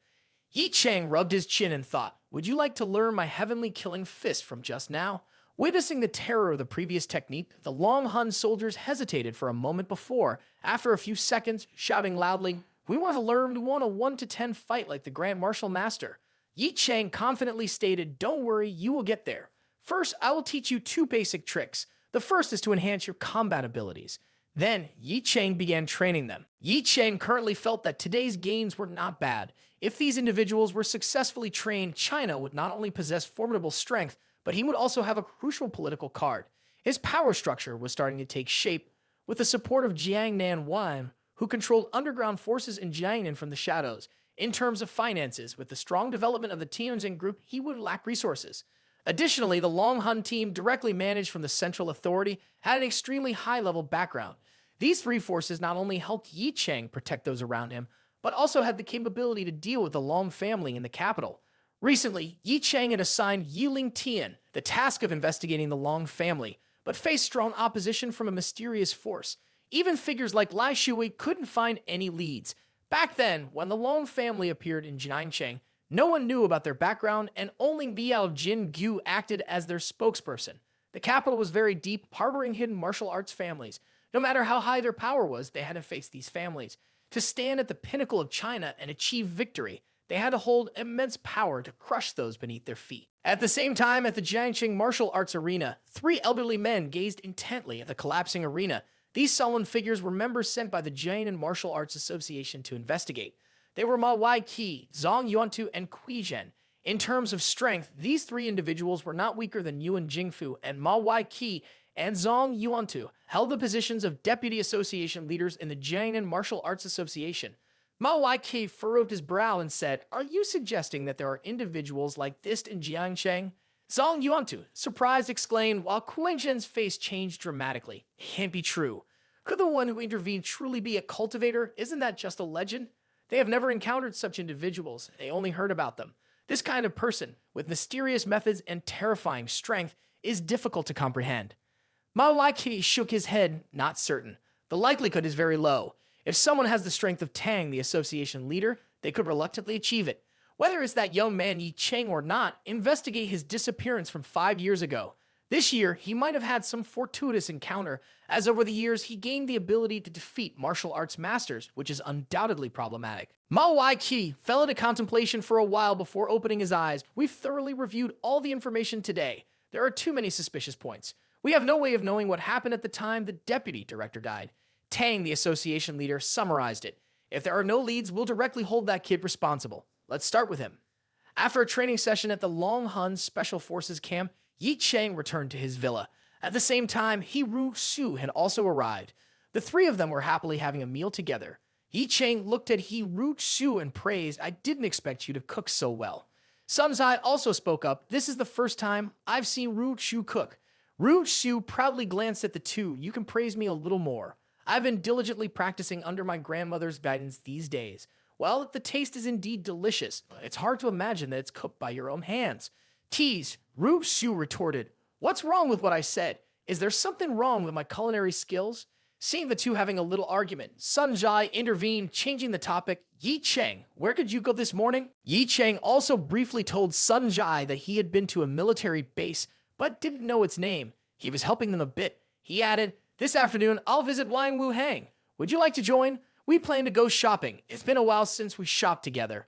Ye Cheng rubbed his chin and thought, "Would you like to learn my heavenly killing fist from just now?" Witnessing the terror of the previous technique, the Long Hun soldiers hesitated for a moment before, after a few seconds, shouting loudly, "We want to learn, we want a 1 to 10 fight like the Grand Martial Master." Ye Cheng confidently stated, "Don't worry, you will get there. First, I will teach you 2 basic tricks. The first is to enhance your combat abilities." Then, Ye Cheng began training them. Ye Cheng currently felt that today's gains were not bad. If these individuals were successfully trained, China would not only possess formidable strength, but he would also have a crucial political card. His power structure was starting to take shape with the support of Jiang Nan Wan, who controlled underground forces in Jiangnan from the shadows. In terms of finances, with the strong development of the Tianjin group, he would lack resources. Additionally, the Long Hun team, directly managed from the central authority, had an extremely high-level background. These three forces not only helped Ye Cheng protect those around him, but also had the capability to deal with the Long family in the capital. Recently, Ye Cheng had assigned Yiling Tian the task of investigating the Long family, but faced strong opposition from a mysterious force. Even figures like Lai Shui couldn't find any leads. Back then, when the Long family appeared in Jiangcheng, no one knew about their background, and only Biao Jinggu acted as their spokesperson. The capital was very deep, harboring hidden martial arts families. No matter how high their power was, they had to face these families. To stand at the pinnacle of China and achieve victory, they had to hold immense power to crush those beneath their feet. At the same time, at the Jiangcheng martial arts arena, three elderly men gazed intently at the collapsing arena. These solemn figures were members sent by the Jiangnan Martial Arts Association to investigate. They were Ma Wai-Qi, Zhang Yuantu, and Kui Zhen. In terms of strength, these three individuals were not weaker than Yuan Jingfu, and Ma Wai-Qi and Zhang Yuantu held the positions of deputy association leaders in the Jiangnan Martial Arts Association. Ma Wai-Qi furrowed his brow and said, "Are you suggesting that there are individuals like this in Jiangcheng?" Zhang Yuantu, surprised, exclaimed, while Kui Zhen's face changed dramatically. "It can't be true. Could the one who intervened truly be a cultivator? Isn't that just a legend? They have never encountered such individuals. They only heard about them. This kind of person, with mysterious methods and terrifying strength, is difficult to comprehend." Ma Wai-Qi shook his head, not certain. The likelihood is very low. If someone has the strength of Tang, the association leader, they could reluctantly achieve it. Whether it's that young man Ye Cheng or not, investigate his disappearance from 5 years ago. This year, he might have had some fortuitous encounter, as over the years he gained the ability to defeat martial arts masters, which is undoubtedly problematic. Ma Wai-Qi fell into contemplation for a while before opening his eyes. We've thoroughly reviewed all the information today. There are too many suspicious points. We have no way of knowing what happened at the time the deputy director died. Tang, the association leader, summarized it. If there are no leads, we'll directly hold that kid responsible. Let's start with him. After a training session at the Long Hun Special Forces camp, Ye Cheng returned to his villa. At the same time, He Ru Su had also arrived. The three of them were happily having a meal together. Ye Cheng looked at He Ru Su and praised, "I didn't expect you to cook so well." Sun Zai also spoke up. "This is the first time I've seen Ru Su cook." Ru Su proudly glanced at the two. "You can praise me a little more. I've been diligently practicing under my grandmother's guidance these days. Well, the taste is indeed delicious. It's hard to imagine that it's cooked by your own hands." "Tease," Ru Su retorted. "What's wrong with what I said? Is there something wrong with my culinary skills?" Seeing the two having a little argument, Sun Zai intervened, changing the topic. "Ye Cheng, where could you go this morning?" Ye Cheng also briefly told Sun Zai that he had been to a military base, but didn't know its name. He was helping them a bit. He added, "This afternoon, I'll visit Wang Wu Hang. Would you like to join? We plan to go shopping. It's been a while since we shopped together."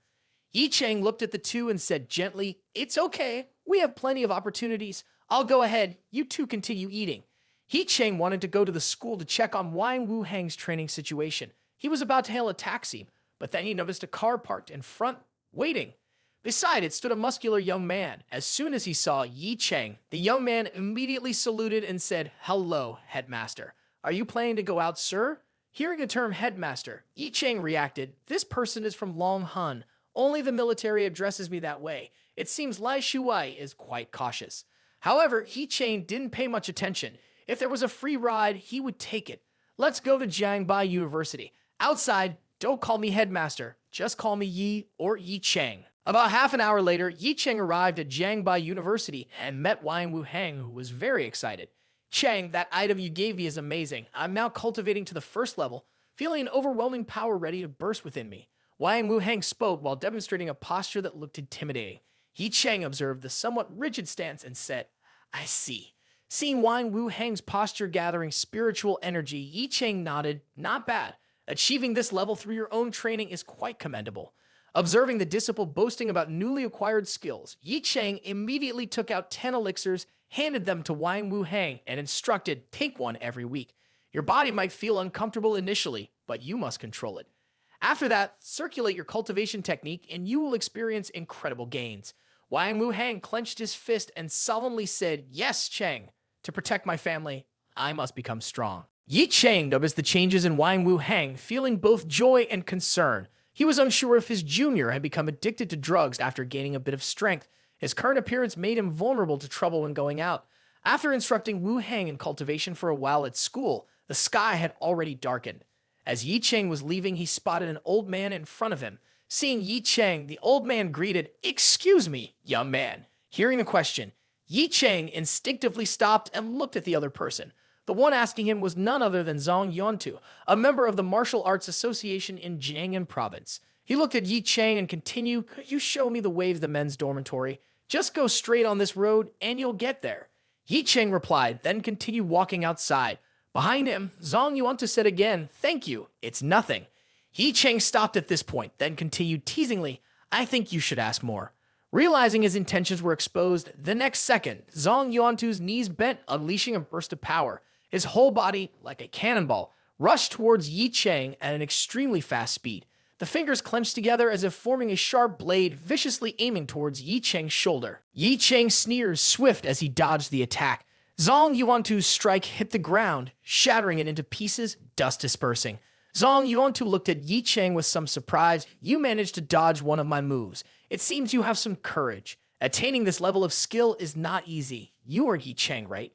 Ye Cheng looked at the two and said gently, "It's okay. We have plenty of opportunities. I'll go ahead. You two continue eating." Ye Cheng wanted to go to the school to check on Wang Wu Hang's training situation. He was about to hail a taxi, but then he noticed a car parked in front, waiting. Beside it stood a muscular young man. As soon as he saw Ye Cheng, the young man immediately saluted and said, "Hello, headmaster. Are you planning to go out, sir?" Hearing the term headmaster, Ye Cheng reacted, "This person is from Long Hun. Only the military addresses me that way. It seems Lai Shuai is quite cautious." However, Ye Cheng didn't pay much attention. If there was a free ride, he would take it. "Let's go to Jiangbai University. Outside, don't call me headmaster. Just call me Yi or Ye Cheng." About half an hour later, Ye Cheng arrived at Jiangbai University and met Wang Wu Hang, who was very excited. "Cheng, that item you gave me is amazing. I'm now cultivating to the first level, feeling an overwhelming power ready to burst within me." Wang Wu Hang spoke while demonstrating a posture that looked intimidating. Ye Cheng observed the somewhat rigid stance and said, "I see." Seeing Wang Wu Hang's posture gathering spiritual energy, Ye Cheng nodded, "Not bad. Achieving this level through your own training is quite commendable." Observing the disciple boasting about newly acquired skills, Ye Cheng immediately took out 10 elixirs, handed them to Wang Wu Hang, and instructed, "Take one every week. Your body might feel uncomfortable initially, but you must control it. After that, circulate your cultivation technique and you will experience incredible gains." Wang Wuhang clenched his fist and solemnly said, "Yes, Cheng. To protect my family, I must become strong." Ye Cheng noticed the changes in Wang Wuhang, feeling both joy and concern. He was unsure if his junior had become addicted to drugs after gaining a bit of strength. His current appearance made him vulnerable to trouble when going out. After instructing Wu Hang in cultivation for a while at school, the sky had already darkened. As Ye Cheng was leaving, he spotted an old man in front of him. Seeing Ye Cheng, the old man greeted, "Excuse me, young man." Hearing the question, Ye Cheng instinctively stopped and looked at the other person. The one asking him was none other than Zhang Yuantu, a member of the Martial Arts Association in Jiangnan Province. He looked at Ye Cheng and continued, "Could you show me the way of the men's dormitory? Just go straight on this road and you'll get there." Ye Cheng replied, then continued walking outside. Behind him, Zhang Yuantu said again, "Thank you, it's nothing." Ye Cheng stopped at this point, then continued teasingly, "I think you should ask more." Realizing his intentions were exposed, the next second, Zhang Yuantu's knees bent, unleashing a burst of power. His whole body, like a cannonball, rushed towards Ye Cheng at an extremely fast speed. The fingers clenched together as if forming a sharp blade, viciously aiming towards Ye Cheng's shoulder. Ye Cheng sneered, swift as he dodged the attack. Zhang Yuantu's strike hit the ground, shattering it into pieces, dust dispersing. Zhang Yuantu looked at Ye Cheng with some surprise. "You managed to dodge one of my moves. It seems you have some courage. Attaining this level of skill is not easy. You are Ye Cheng, right?"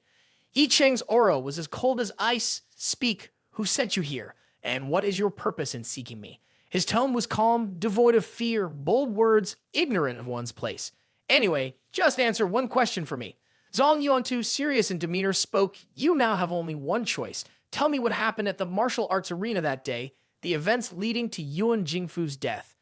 Ye Cheng's aura was as cold as ice. "Speak, who sent you here? And what is your purpose in seeking me?" His tone was calm, devoid of fear, bold words, ignorant of one's place. "Anyway, just answer one question for me." Zhang Yuantu, serious in demeanor, spoke, "You now have only one choice. Tell me what happened at the martial arts arena that day, the events leading to Yuan Jingfu's death."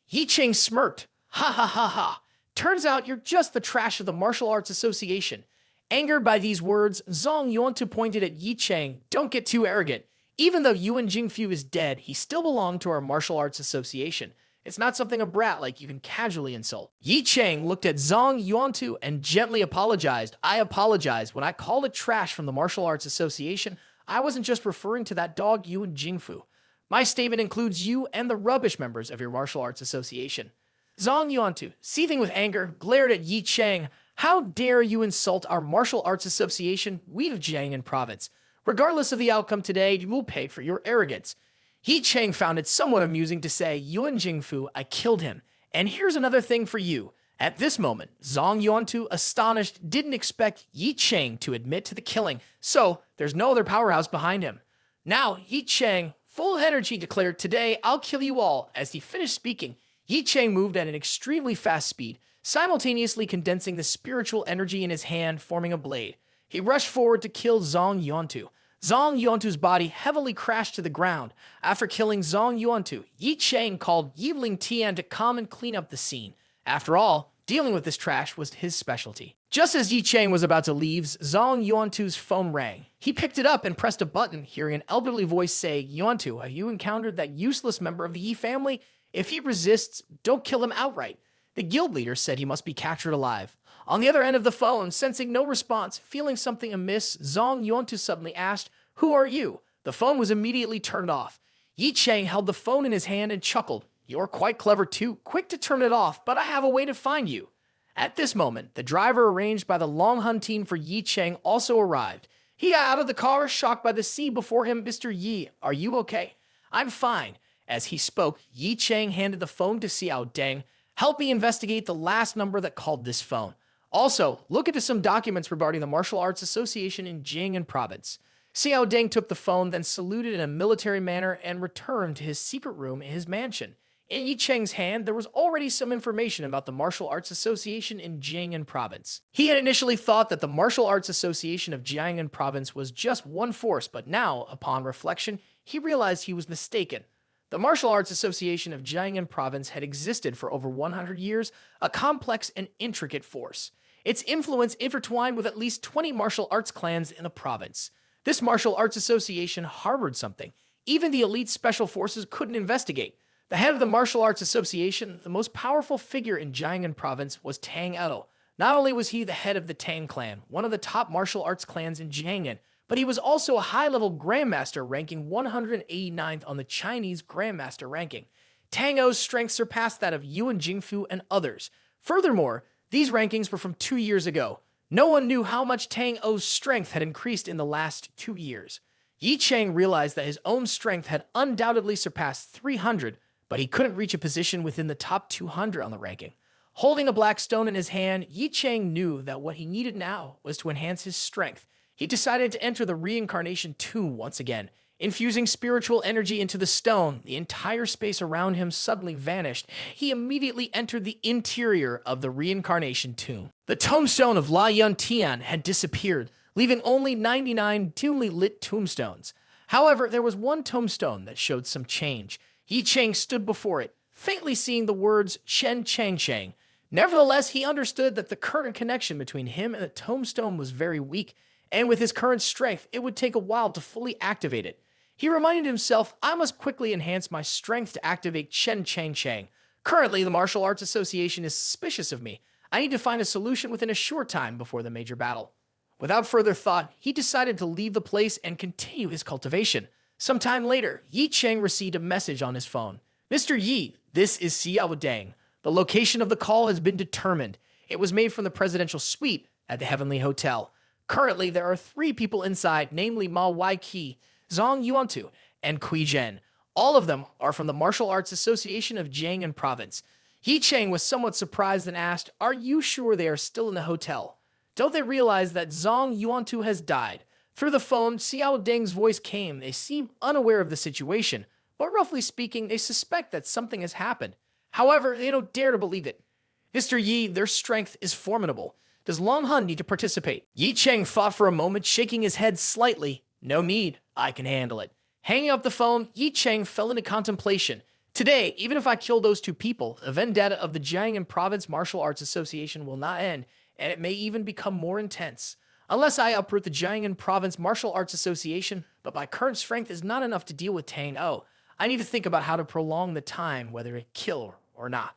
Ye Cheng smirked. "Ha ha ha ha. Turns out you're just the trash of the Martial Arts Association." Angered by these words, Zhang Yuantu pointed at Ye Cheng. "Don't get too arrogant. Even though Yuan Jingfu is dead, he still belonged to our Martial Arts Association. It's not something a brat like you can casually insult." Ye Cheng looked at Zhang Yuantu and gently apologized. "I apologize. When I called it trash from the Martial Arts Association, I wasn't just referring to that dog Yuan Jingfu. My statement includes you and the rubbish members of your Martial Arts Association." Zhang Yuantu, seething with anger, glared at Ye Cheng. "How dare you insult our Martial Arts Association, we of Jiangnan Province? Regardless of the outcome today, you will pay for your arrogance." Ye Cheng found it somewhat amusing to say, "Yuan Jingfu, I killed him. And here's another thing for you." At this moment, Zhang Yuantu, astonished, didn't expect Ye Cheng to admit to the killing, so there's no other powerhouse behind him. Now, Ye Cheng, full of energy, declared, "Today, I'll kill you all." As he finished speaking, Ye Cheng moved at an extremely fast speed, simultaneously condensing the spiritual energy in his hand, forming a blade. He rushed forward to kill Zhang Yuantu. Zhang Yuantu's body heavily crashed to the ground. After killing Zhang Yuantu, Ye Cheng called Yi Ling Tian to come and clean up the scene. After all, dealing with this trash was his specialty. Just as Ye Cheng was about to leave, Zhang Yuantu's phone rang. He picked it up and pressed a button, hearing an elderly voice say, "Yuantu, have you encountered that useless member of the Yi family? If he resists, don't kill him outright." The guild leader said he must be captured alive. On the other end of the phone, sensing no response, feeling something amiss, Zhang Yuantu suddenly asked, "Who are you?" The phone was immediately turned off. Ye Cheng held the phone in his hand and chuckled. "You're quite clever too, quick to turn it off, but I have a way to find you." At this moment, the driver arranged by the Long Hun team for Ye Cheng also arrived. He got out of the car, shocked by the scene before him. "Mr. Yi, are you okay?" "I'm fine." As he spoke, Ye Cheng handed the phone to Xiao Deng. "Help me investigate the last number that called this phone. Also, look into some documents regarding the Martial Arts Association in Jiangnan Province." Xiao Deng took the phone, then saluted in a military manner and returned to his secret room in his mansion. In Ye Cheng's hand, there was already some information about the Martial Arts Association in Jiangnan Province. He had initially thought that the Martial Arts Association of Jiangnan Province was just one force, but now, upon reflection, he realized he was mistaken. The Martial Arts Association of Jiangnan Province had existed for over 100 years, a complex and intricate force. Its influence intertwined with at least 20 martial arts clans in the province. This Martial Arts Association harbored something even the elite special forces couldn't investigate. The head of the Martial Arts Association, the most powerful figure in Jiangnan Province, was Tang Edo. Not only was he the head of the Tang clan, one of the top martial arts clans in Jiangnan, but he was also a high-level Grandmaster ranking 189th on the Chinese Grandmaster ranking. Tang Edo's strength surpassed that of Yuan Jingfu and others. Furthermore, These rankings were from 2 years ago. No one knew how much Tang O's strength had increased in the last 2 years. Ye Cheng realized that his own strength had undoubtedly surpassed 300, but he couldn't reach a position within the top 200 on the ranking. Holding a black stone in his hand, Ye Cheng knew that what he needed now was to enhance his strength. He decided to enter the reincarnation tomb once again. Infusing spiritual energy into the stone, the entire space around him suddenly vanished. He immediately entered the interior of the reincarnation tomb. The tombstone of La Yun Tian had disappeared, leaving only 99 dimly lit tombstones. However, there was one tombstone that showed some change. Ye Cheng stood before it, faintly seeing the words Chen Chang Chang. Nevertheless, he understood that the current connection between him and the tombstone was very weak, and with his current strength, it would take a while to fully activate it. He reminded himself, I must quickly enhance my strength to activate Chen Chang Chang. Currently, the Martial Arts Association is suspicious of me. I need to find a solution within a short time before the major battle. Without further thought, he decided to leave the place and continue his cultivation. Sometime later, Ye Cheng received a message on his phone. Mr. Yi, this is Xiao Dang. The location of the call has been determined. It was made from the presidential suite at the Heavenly Hotel. Currently, there are 3 people inside, namely Ma Wai-Ki, Zhang Yuantu, and Kui Zhen. All of them are from the Martial Arts Association of Jiangnan Province. Ye Cheng was somewhat surprised and asked, are you sure they are still in the hotel? Don't they realize that Zhang Yuantu has died? Through the phone, Xiao Deng's voice came. They seem unaware of the situation, but roughly speaking, they suspect that something has happened. However, they don't dare to believe it. Mr. Yi, their strength is formidable. Does Long Hun need to participate? Ye Cheng thought for a moment, shaking his head slightly. No need. I can handle it. Hanging up the phone, Ye Cheng fell into contemplation. Today, even if I kill those 2 people, the vendetta of the Jiangnan Province Martial Arts Association will not end, and it may even become more intense. Unless I uproot the Jiangnan Province Martial Arts Association, but my current strength is not enough to deal with Tang O. I need to think about how to prolong the time, whether to kill or not.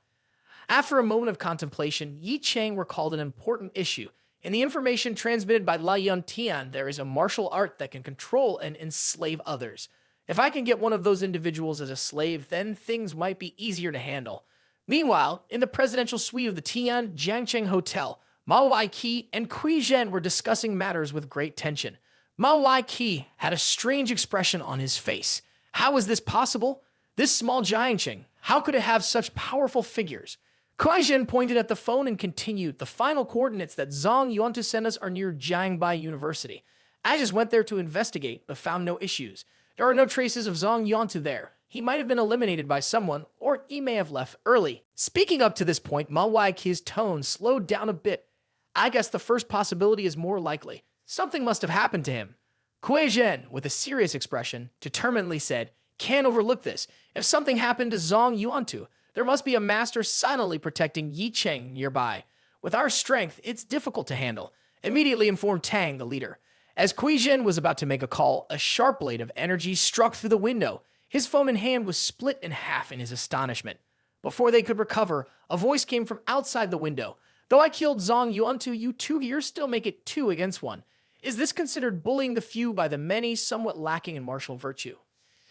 After a moment of contemplation, Ye Cheng recalled an important issue. In the information transmitted by La Yun Tian, there is a martial art that can control and enslave others. If I can get one of those individuals as a slave, then things might be easier to handle. Meanwhile, in the presidential suite of the Tian Jiangcheng Hotel, Ma Wai-Ki and Kui Zhen were discussing matters with great tension. Ma Wai-Ki had a strange expression on his face. How is this possible? This small Jiangcheng, how could it have such powerful figures? Kui Zhen pointed at the phone and continued, the final coordinates that Zhang Yuantu sent us are near Jiangbai University. I just went there to investigate, but found no issues. There are no traces of Zhang Yuantu there. He might have been eliminated by someone, or he may have left early. Speaking up to this point, Ma Wai-Ki's tone slowed down a bit. I guess the first possibility is more likely. Something must have happened to him. Kui Zhen, with a serious expression, determinedly said, can't overlook this. If something happened to Zhang Yuantu, there must be a master silently protecting Ye Cheng nearby. With our strength, it's difficult to handle. Immediately informed Tang, the leader. As Kui Zhen was about to make a call, a sharp blade of energy struck through the window. His phone in hand was split in half in his astonishment. Before they could recover, a voice came from outside the window. Though I killed Zhang Yuantu, you 2 here still make it 2 against 1. Is this considered bullying the few by the many, somewhat lacking in martial virtue?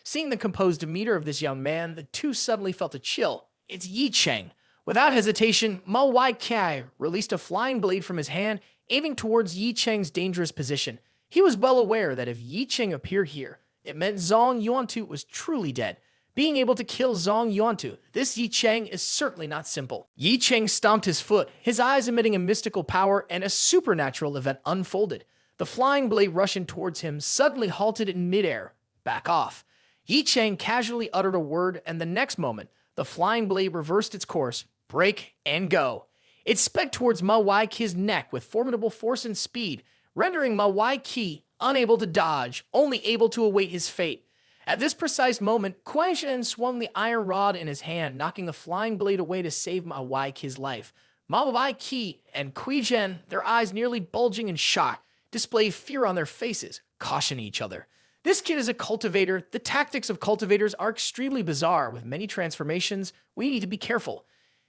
Seeing the composed demeanor of this young man, the 2 suddenly felt a chill. It's Ye Cheng. Without hesitation, Ma Wai-Ki released a flying blade from his hand, aiming towards Ye Cheng's dangerous position. He was well aware that if Ye Cheng appeared here, it meant Zhang Yuantu was truly dead. Being able to kill Zhang Yuantu, this Ye Cheng is certainly not simple. Ye Cheng stomped his foot, his eyes emitting a mystical power, and a supernatural event unfolded. The flying blade rushing towards him suddenly halted in midair. Back off. Ye Cheng casually uttered a word, and the next moment, the flying blade reversed its course, break, and go. It sped towards Ma Wai-Ki's neck with formidable force and speed, rendering Ma Wai-Ki unable to dodge, only able to await his fate. At this precise moment, Kui Zhen swung the iron rod in his hand, knocking the flying blade away to save Ma Wai-Ki's life. Ma Wai-Ki and Kui Zhen, their eyes nearly bulging in shock, display fear on their faces, cautioning each other. This kid is a cultivator. The tactics of cultivators are extremely bizarre. With many transformations, we need to be careful.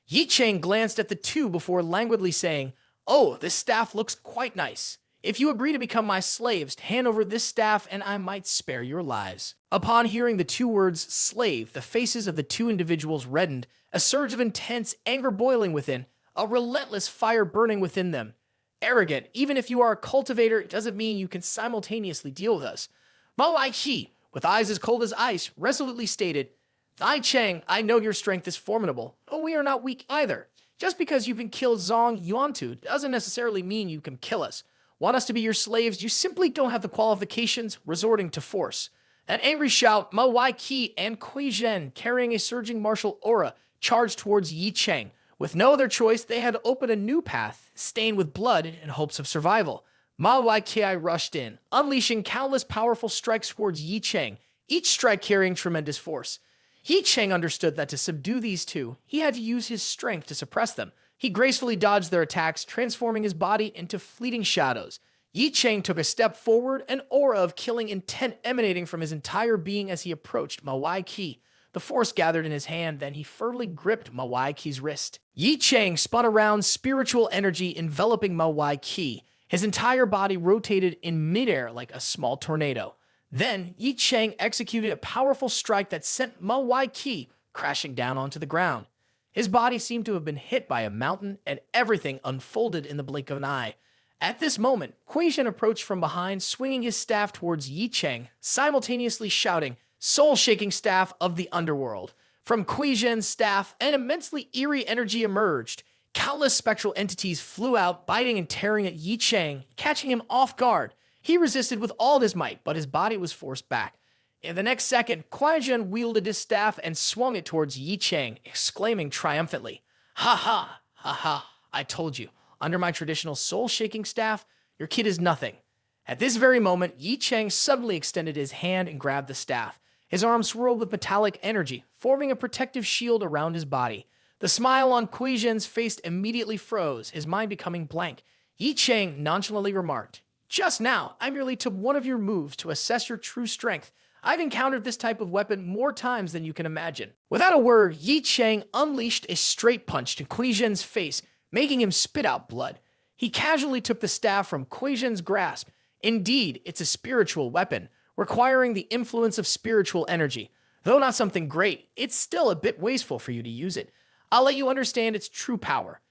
Ye Cheng glanced at the 2 before languidly saying, oh, this staff looks quite nice. If you agree to become my slaves, hand over this staff and I might spare your lives. Upon hearing the 2 words slave, the faces of the 2 individuals reddened, a surge of intense anger boiling within. a relentless fire burning within them. Arrogant, even if you are a cultivator, it doesn't mean you can simultaneously deal with us. Manhua, with eyes as cold as ice, resolutely stated, Ye Cheng, I know your strength is formidable, but we are not weak either. Just because you can kill Zong Yuantu doesn't necessarily mean you can kill us. Want us to be your slaves, you simply don't have the qualifications, resorting to force. An angry shout, Manhua and Kui Zhen, carrying a surging martial aura, charged towards Ye Cheng. With no other choice, they had to open a new path, stained with blood in hopes of survival. Manhua rushed in, unleashing countless powerful strikes towards Ye Cheng, each strike carrying tremendous force. Ye Cheng understood that to subdue these two, he had to use his strength to suppress them. He gracefully dodged their attacks, transforming his body into fleeting shadows. Ye Cheng took a step forward, an aura of killing intent emanating from his entire being as he approached Manhua. The force gathered in his hand, then he firmly gripped Manhua's wrist. Ye Cheng spun around, spiritual energy enveloping Manhua. His entire body rotated in midair like a small tornado. Then, Ye Cheng executed a powerful strike that sent Manhua crashing down onto the ground. His body seemed to have been hit by a mountain, and everything unfolded in the blink of an eye. At this moment, Kui Zhen approached from behind, swinging his staff towards Ye Cheng, simultaneously shouting, Soul-shaking staff of the underworld. From Kui Zhen's staff, an immensely eerie energy emerged. Countless spectral entities flew out, biting and tearing at Ye Cheng, catching him off guard. He resisted with all his might, but his body was forced back. In the next second, Kui Zhen wielded his staff and swung it towards Ye Cheng, exclaiming triumphantly, Ha ha, ha ha, I told you. Under my traditional soul-shaking staff, your kid is nothing. At this very moment, Ye Cheng suddenly extended his hand and grabbed the staff. His arm swirled with metallic energy, forming a protective shield around his body. The smile on Kui Zhen's face immediately froze, his mind becoming blank. Ye Cheng nonchalantly remarked, Just now, I merely took one of your moves to assess your true strength. I've encountered this type of weapon more times than you can imagine. Without a word, Ye Cheng unleashed a straight punch to Kui Zhen's face, making him spit out blood. He casually took the staff from Kui Zhen's grasp. Indeed, it's a spiritual weapon, requiring the influence of spiritual energy. Though not something great, it's still a bit wasteful for you to use it. I'll let you understand its true power.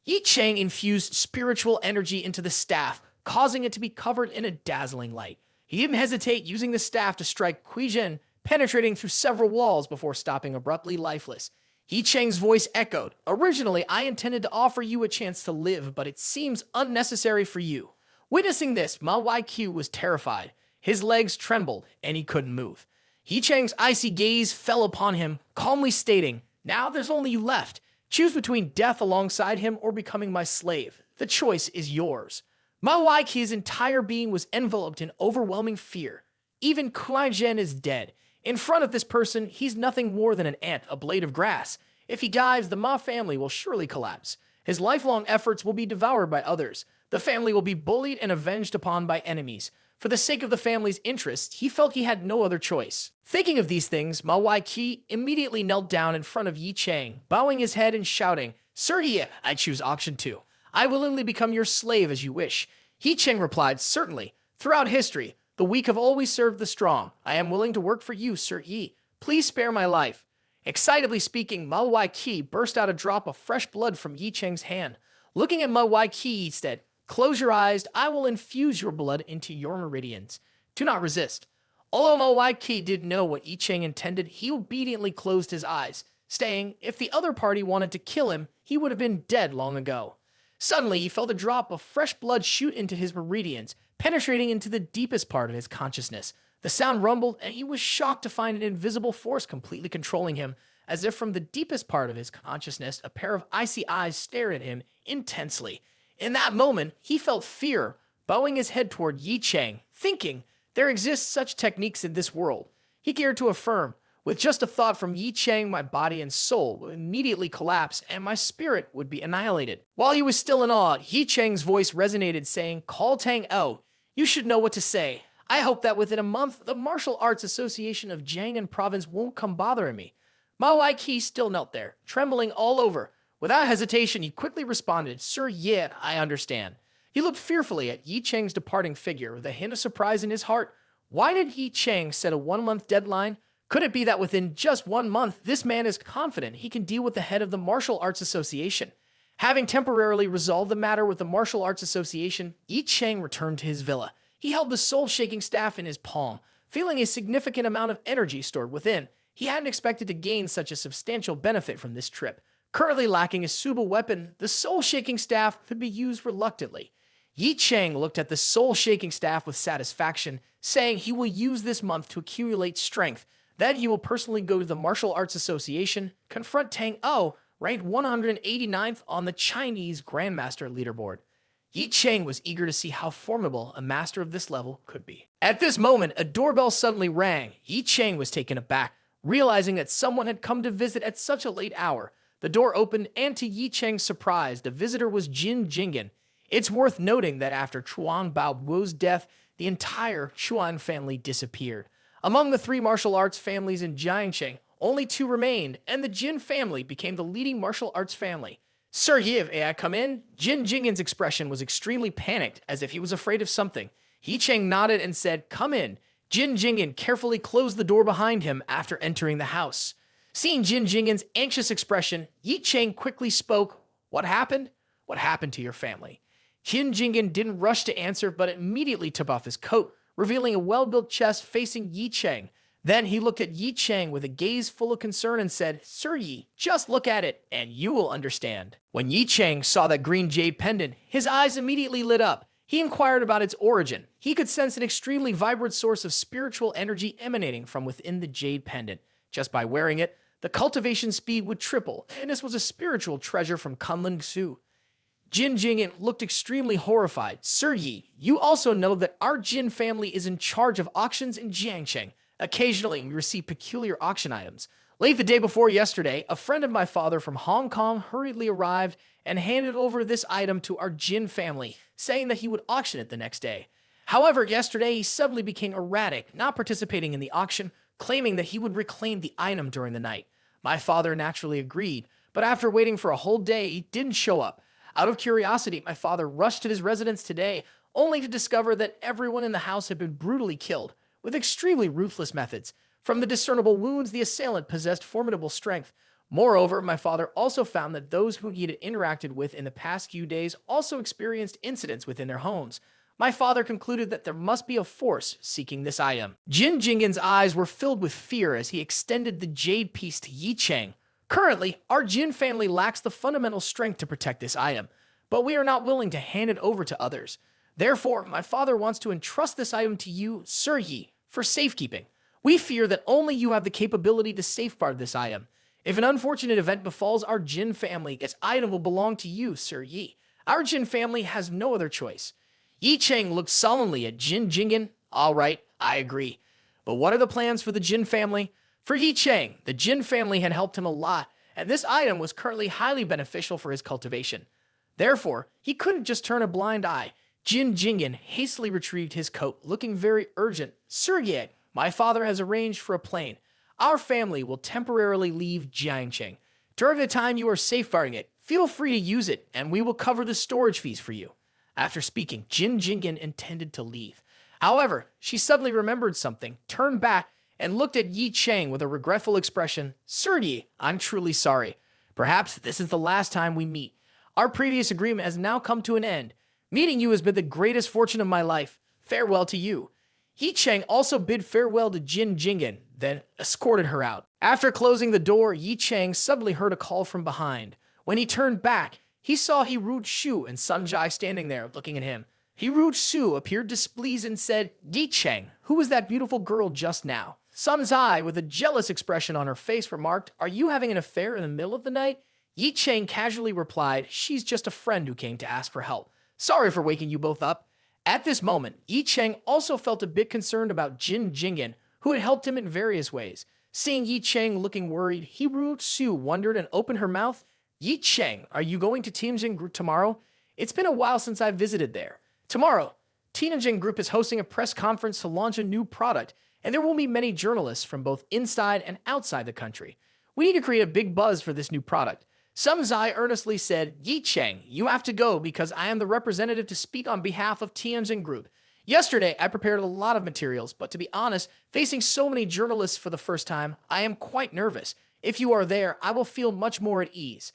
Ye Cheng infused spiritual energy into the staff, causing it to be covered in a dazzling light. He didn't hesitate, using the staff to strike Kui Zhen, penetrating through several walls before stopping abruptly lifeless. Ye Cheng's voice echoed, Originally, I intended to offer you a chance to live, but it seems unnecessary for you. Witnessing this, Manhua was terrified. His legs trembled, and he couldn't move. Ye Cheng's icy gaze fell upon him, calmly stating, Now there's only you left. Choose between death alongside him or becoming my slave. The choice is yours. Manhua's entire being was enveloped in overwhelming fear. Even Kui Zhen is dead. In front of this person, he's nothing more than an ant, a blade of grass. If he dies, the Ma family will surely collapse. His lifelong efforts will be devoured by others. The family will be bullied and avenged upon by enemies. For the sake of the family's interests, he felt he had no other choice. Thinking of these things, Manhua immediately knelt down in front of Ye Cheng, bowing his head and shouting, Sir Ye, I choose option 2. I willingly become your slave as you wish. Ye Cheng replied, Certainly. Throughout history, the weak have always served the strong. I am willing to work for you, Sir Ye. Please spare my life. Excitably speaking, Manhua burst out a drop of fresh blood from Ye Cheng's hand. Looking at Manhua, he said, Close your eyes, I will infuse your blood into your meridians. Do not resist. Although Manhua didn't know what Ye Cheng intended, he obediently closed his eyes, saying if the other party wanted to kill him, he would have been dead long ago. Suddenly, he felt a drop of fresh blood shoot into his meridians, penetrating into the deepest part of his consciousness. The sound rumbled, and he was shocked to find an invisible force completely controlling him, as if from the deepest part of his consciousness, a pair of icy eyes stared at him intensely. In that moment, he felt fear, bowing his head toward Ye Cheng, thinking, there exist such techniques in this world. He cared to affirm, with just a thought from Ye Cheng, my body and soul would immediately collapse, and my spirit would be annihilated. While he was still in awe, Ye Cheng's voice resonated, saying, Call Tang O, you should know what to say. I hope that within a month, the Martial Arts Association of Jiangnan Province won't come bothering me. Manhua still knelt there, trembling all over. Without hesitation, he quickly responded, Sir Ye, I understand. He looked fearfully at Ye Cheng's departing figure with a hint of surprise in his heart. Why did Ye Cheng set a 1-month deadline? Could it be that within just 1 month, this man is confident he can deal with the head of the Martial Arts Association? Having temporarily resolved the matter with the Martial Arts Association, Ye Cheng returned to his villa. He held the soul-shaking staff in his palm, feeling a significant amount of energy stored within. He hadn't expected to gain such a substantial benefit from this trip. Currently lacking a suitable weapon, the soul-shaking staff could be used reluctantly. Ye Cheng looked at the soul-shaking staff with satisfaction, saying he will use this month to accumulate strength. Then he will personally go to the Martial Arts Association, confront Tang O, ranked 189th on the Chinese Grandmaster leaderboard. Ye Cheng was eager to see how formidable a master of this level could be. At this moment, a doorbell suddenly rang. Ye Cheng was taken aback, realizing that someone had come to visit at such a late hour. The door opened, and to Ye Cheng's surprise, the visitor was Jin Jingen. It's worth noting that after Chuang Bao's death, the entire Chuan family disappeared. Among the three martial arts families in Jiangcheng, only two remained, and the Jin family became the leading martial arts family. "Sir Ye, may I come in?" Jin Jingen's expression was extremely panicked, as if he was afraid of something. Ye Cheng nodded and said, "Come in." Jin Jingen carefully closed the door behind him after entering the house. Seeing Jin Jingen's anxious expression, Ye Cheng quickly spoke. "What happened? What happened to your family?" Jin Jingen didn't rush to answer, but immediately took off his coat, revealing a well-built chest facing Ye Cheng. Then he looked at Ye Cheng with a gaze full of concern and said, "Sir Ye, just look at it, and you will understand." When Ye Cheng saw that green jade pendant, his eyes immediately lit up. He inquired about its origin. He could sense an extremely vibrant source of spiritual energy emanating from within the jade pendant. Just by wearing it, the cultivation speed would triple, and this was a spiritual treasure from Kunlun Xu. Jin Jingen looked extremely horrified. "Sir Yi, you also know that our Jin family is in charge of auctions in Jiangcheng. Occasionally, we receive peculiar auction items. Late the day before yesterday, a friend of my father from Hong Kong hurriedly arrived and handed over this item to our Jin family, saying that he would auction it the next day. However, yesterday he suddenly became erratic, not participating in the auction, claiming that he would reclaim the item during the night. My father naturally agreed, but after waiting for a whole day, he didn't show up. Out of curiosity, my father rushed to his residence today, only to discover that everyone in the house had been brutally killed, with extremely ruthless methods. From the discernible wounds, the assailant possessed formidable strength. Moreover, my father also found that those who he had interacted with in the past few days also experienced incidents within their homes. My father concluded that there must be a force seeking this item." Jin Jingen's eyes were filled with fear as he extended the jade piece to Ye Cheng. "Currently, our Jin family lacks the fundamental strength to protect this item, but we are not willing to hand it over to others. Therefore, my father wants to entrust this item to you, Sir Yi, for safekeeping. We fear that only you have the capability to safeguard this item. If an unfortunate event befalls our Jin family, this item will belong to you, Sir Yi. Our Jin family has no other choice." Ye Cheng looked solemnly at Jin Jingen. "All right, I agree. But what are the plans for the Jin family?" For Ye Cheng, the Jin family had helped him a lot, and this item was currently highly beneficial for his cultivation. Therefore, he couldn't just turn a blind eye. Jin Jingen hastily retrieved his coat, looking very urgent. "Sir Ye, my father has arranged for a plane. Our family will temporarily leave Jiangcheng. During the time you are safeguarding it, feel free to use it, and we will cover the storage fees for you." After speaking, Jin Jingen intended to leave. However, she suddenly remembered something, turned back, and looked at Ye Cheng with a regretful expression. "Sir Yi, I'm truly sorry. Perhaps this is the last time we meet. Our previous agreement has now come to an end. Meeting you has been the greatest fortune of my life. Farewell to you." Ye Cheng also bid farewell to Jin Jingen, then escorted her out. After closing the door, Ye Cheng suddenly heard a call from behind. When he turned back, he saw He Shu and Sun Jai standing there, looking at him. He Shu appeared displeased and said, "Ye Cheng, who was that beautiful girl just now?" Sun Jai, with a jealous expression on her face, remarked, "Are you having an affair in the middle of the night?" Ye Cheng casually replied, "She's just a friend who came to ask for help. Sorry for waking you both up." At this moment, Ye Cheng also felt a bit concerned about Jin Jingen, who had helped him in various ways. Seeing Ye Cheng looking worried, He Shu wondered and opened her mouth. "Ye Cheng, are you going to Tianjin Group tomorrow? It's been a while since I visited there." Tomorrow, Tianjin Group is hosting a press conference to launch a new product, and there will be many journalists from both inside and outside the country. We need to create a big buzz for this new product. Sun Zai earnestly said, "Ye Cheng, you have to go because I am the representative to speak on behalf of Tianjin Group. Yesterday, I prepared a lot of materials, but to be honest, facing so many journalists for the first time, I am quite nervous. If you are there, I will feel much more at ease."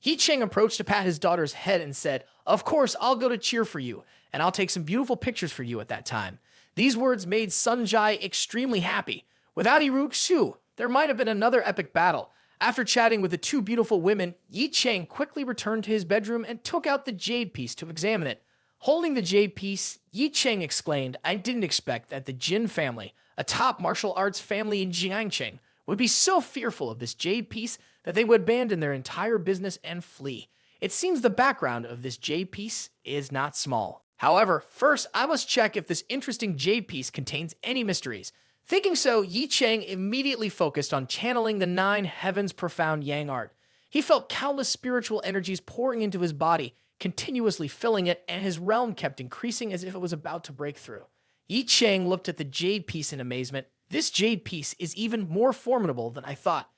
Ye Cheng approached to pat his daughter's head and said, "Of course, I'll go to cheer for you, and I'll take some beautiful pictures for you at that time." These words made Sun Jai extremely happy. Without Iruk Shu, there might have been another epic battle. After chatting with the two beautiful women, Ye Cheng quickly returned to his bedroom and took out the jade piece to examine it. Holding the jade piece, Ye Cheng exclaimed, "I didn't expect that the Jin family, a top martial arts family in Jiangcheng, would be so fearful of this jade piece that they would abandon their entire business and flee. It seems the background of this jade piece is not small. However, first I must check if this interesting jade piece contains any mysteries." Thinking so, Ye Cheng immediately focused on channeling the 9 heavens profound yang art. He felt countless spiritual energies pouring into his body, continuously filling it, and his realm kept increasing as if it was about to break through. Ye Cheng looked at the jade piece in amazement. "This jade piece is even more formidable than I thought."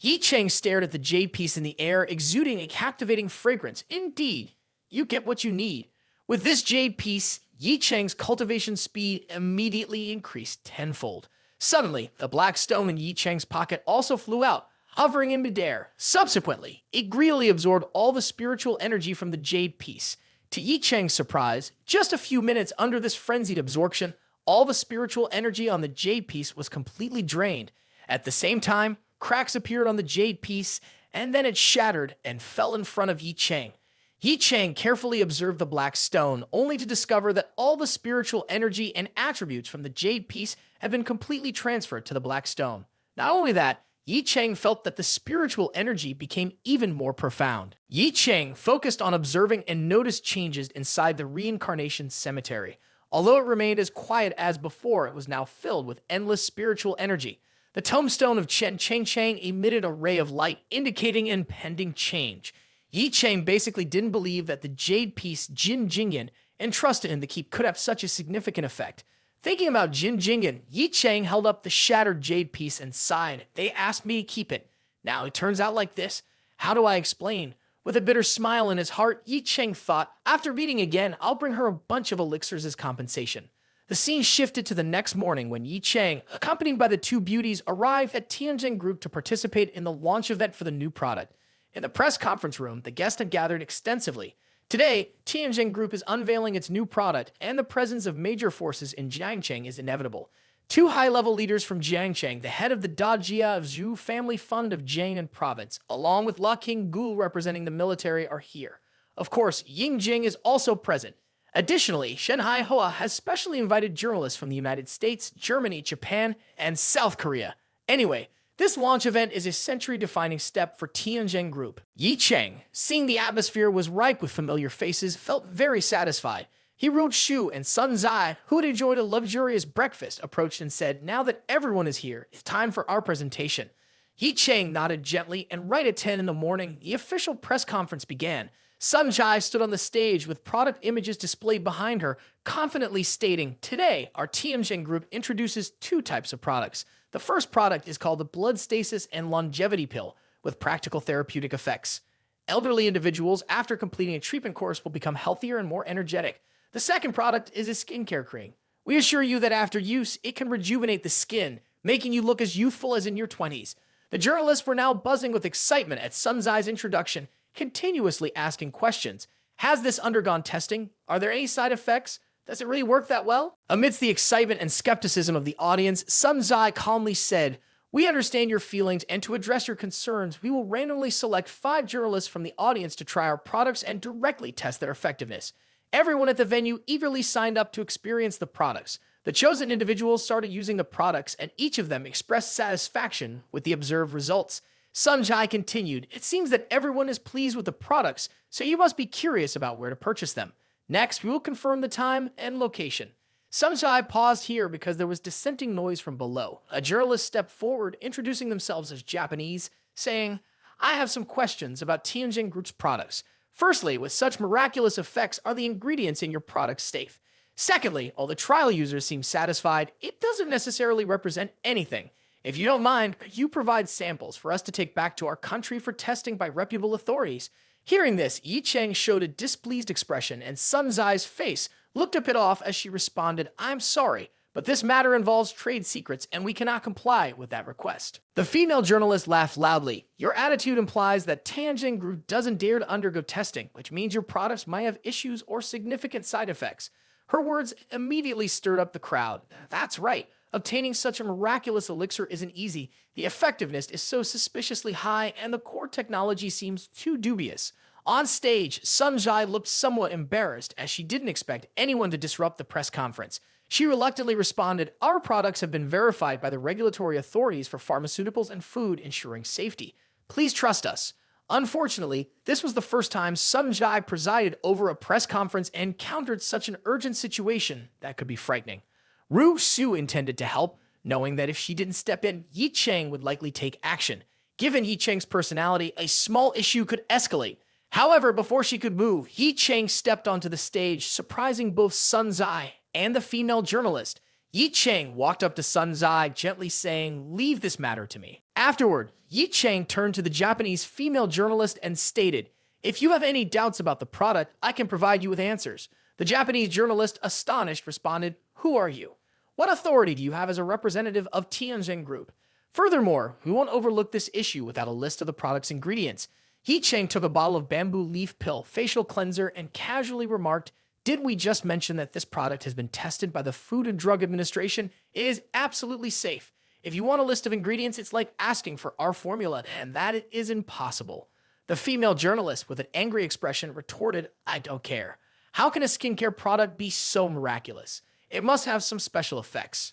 Ye Cheng stared at the jade piece in the air, exuding a captivating fragrance. Indeed, you get what you need. With this jade piece, Ye Cheng's cultivation speed immediately increased tenfold. Suddenly, the black stone in Ye Cheng's pocket also flew out, hovering in midair. Subsequently, it greedily absorbed all the spiritual energy from the jade piece. To Ye Cheng's surprise, just a few minutes under this frenzied absorption, all the spiritual energy on the jade piece was completely drained. At the same time, cracks appeared on the jade piece, and then it shattered and fell in front of Ye Cheng. Ye Cheng carefully observed the black stone, only to discover that all the spiritual energy and attributes from the jade piece had been completely transferred to the black stone. Not only that, Ye Cheng felt that the spiritual energy became even more profound. Ye Cheng focused on observing and noticed changes inside the reincarnation cemetery. Although it remained as quiet as before, it was now filled with endless spiritual energy. The tombstone of Cheng Cheng emitted a ray of light, indicating impending change. Ye Cheng basically didn't believe that the jade piece Jin Jingyan entrusted him to keep could have such a significant effect. Thinking about Jin Jingyan, Ye Cheng held up the shattered jade piece and sighed. "They asked me to keep it. Now it turns out like this. How do I explain?" With a bitter smile in his heart, Ye Cheng thought, "After meeting again, I'll bring her a bunch of elixirs as compensation." The scene shifted to the next morning when Ye Cheng, accompanied by the two beauties, arrived at Tianjin Group to participate in the launch event for the new product. In the press conference room, the guests had gathered extensively. Today, Tianjin Group is unveiling its new product, and the presence of major forces in Jiangcheng is inevitable. Two high-level leaders from Jiangcheng, the head of the Dajia of Zhu family fund of Jiangnan province, along with La King Gu representing the military, are here. Of course, Ying Jing is also present. Additionally, Shanghai Hoa has specially invited journalists from the United States, Germany, Japan, and South Korea. Anyway, this launch event is a century-defining step for Tianjin Group. Ye Cheng, seeing the atmosphere was ripe with familiar faces, felt very satisfied. Hirut Shu and Sun Zai, who had enjoyed a luxurious breakfast, approached and said, "Now that everyone is here, it's time for our presentation." Ye Cheng nodded gently, and right at 10 in the morning, the official press conference began. Sun Jai stood on the stage with product images displayed behind her, confidently stating, "Today, our Tianjin Group introduces 2 types of products. The first product is called the Blood Stasis and Longevity Pill, with practical therapeutic effects. Elderly individuals, after completing a treatment course, will become healthier and more energetic. The second product is a skincare cream. We assure you that after use, it can rejuvenate the skin, making you look as youthful as in your 20s. The journalists were now buzzing with excitement at Sun Zai's introduction, continuously asking questions. Has this undergone testing? Are there any side effects? Does it really work that well? Amidst the excitement and skepticism of the audience, Sun Zai calmly said, "We understand your feelings, and to address your concerns, we will randomly select 5 journalists from the audience to try our products and directly test their effectiveness." Everyone at the venue eagerly signed up to experience the products. The chosen individuals started using the products, and each of them expressed satisfaction with the observed results. Sun Jai continued, "It seems that everyone is pleased with the products, so you must be curious about where to purchase them. Next, we will confirm the time and location." Sun Jai paused here because there was dissenting noise from below. A journalist stepped forward, introducing themselves as Japanese, saying, "I have some questions about Tianjin Group's products. Firstly, with such miraculous effects, are the ingredients in your products safe? Secondly, while the trial users seem satisfied, it doesn't necessarily represent anything. If you don't mind, could you provide samples for us to take back to our country for testing by reputable authorities?" Hearing this, Ye Cheng showed a displeased expression, and Sun Zai's face looked a bit off as she responded, "I'm sorry, but this matter involves trade secrets and we cannot comply with that request. The female journalist laughed loudly. Your attitude implies that Tianjin Group doesn't dare to undergo testing, which means your products might have issues or significant side effects. Her words immediately stirred up the crowd. That's right. Obtaining such a miraculous elixir isn't easy. The effectiveness is so suspiciously high and the core technology seems too dubious. On stage, Sun Zhai looked somewhat embarrassed as she didn't expect anyone to disrupt the press conference. She reluctantly responded, "Our products have been verified by the regulatory authorities for pharmaceuticals and food, ensuring safety. Please trust us." Unfortunately, this was the first time Sun Zhai presided over a press conference and encountered such an urgent situation that could be frightening. Ru Xu intended to help, knowing that if she didn't step in, Ye Cheng would likely take action. Given Ye Cheng's personality, a small issue could escalate. However, before she could move, Ye Cheng stepped onto the stage, surprising both Sun Zhai and the female journalist. Ye Cheng walked up to Sun Zhai, gently saying, "Leave this matter to me." Afterward, Ye Cheng turned to the Japanese female journalist and stated, "If you have any doubts about the product, I can provide you with answers." The Japanese journalist, astonished, responded, "Who are you? What authority do you have as a representative of Tianjin Group? Furthermore, we won't overlook this issue without a list of the product's ingredients." Ye Cheng took a bottle of bamboo leaf pill, facial cleanser, and casually remarked, "Did we just mention that this product has been tested by the Food and Drug Administration? It is absolutely safe. If you want a list of ingredients, it's like asking for our formula, and that is impossible." The female journalist, with an angry expression, retorted, "I don't care. How can a skincare product be so miraculous? It must have some special effects."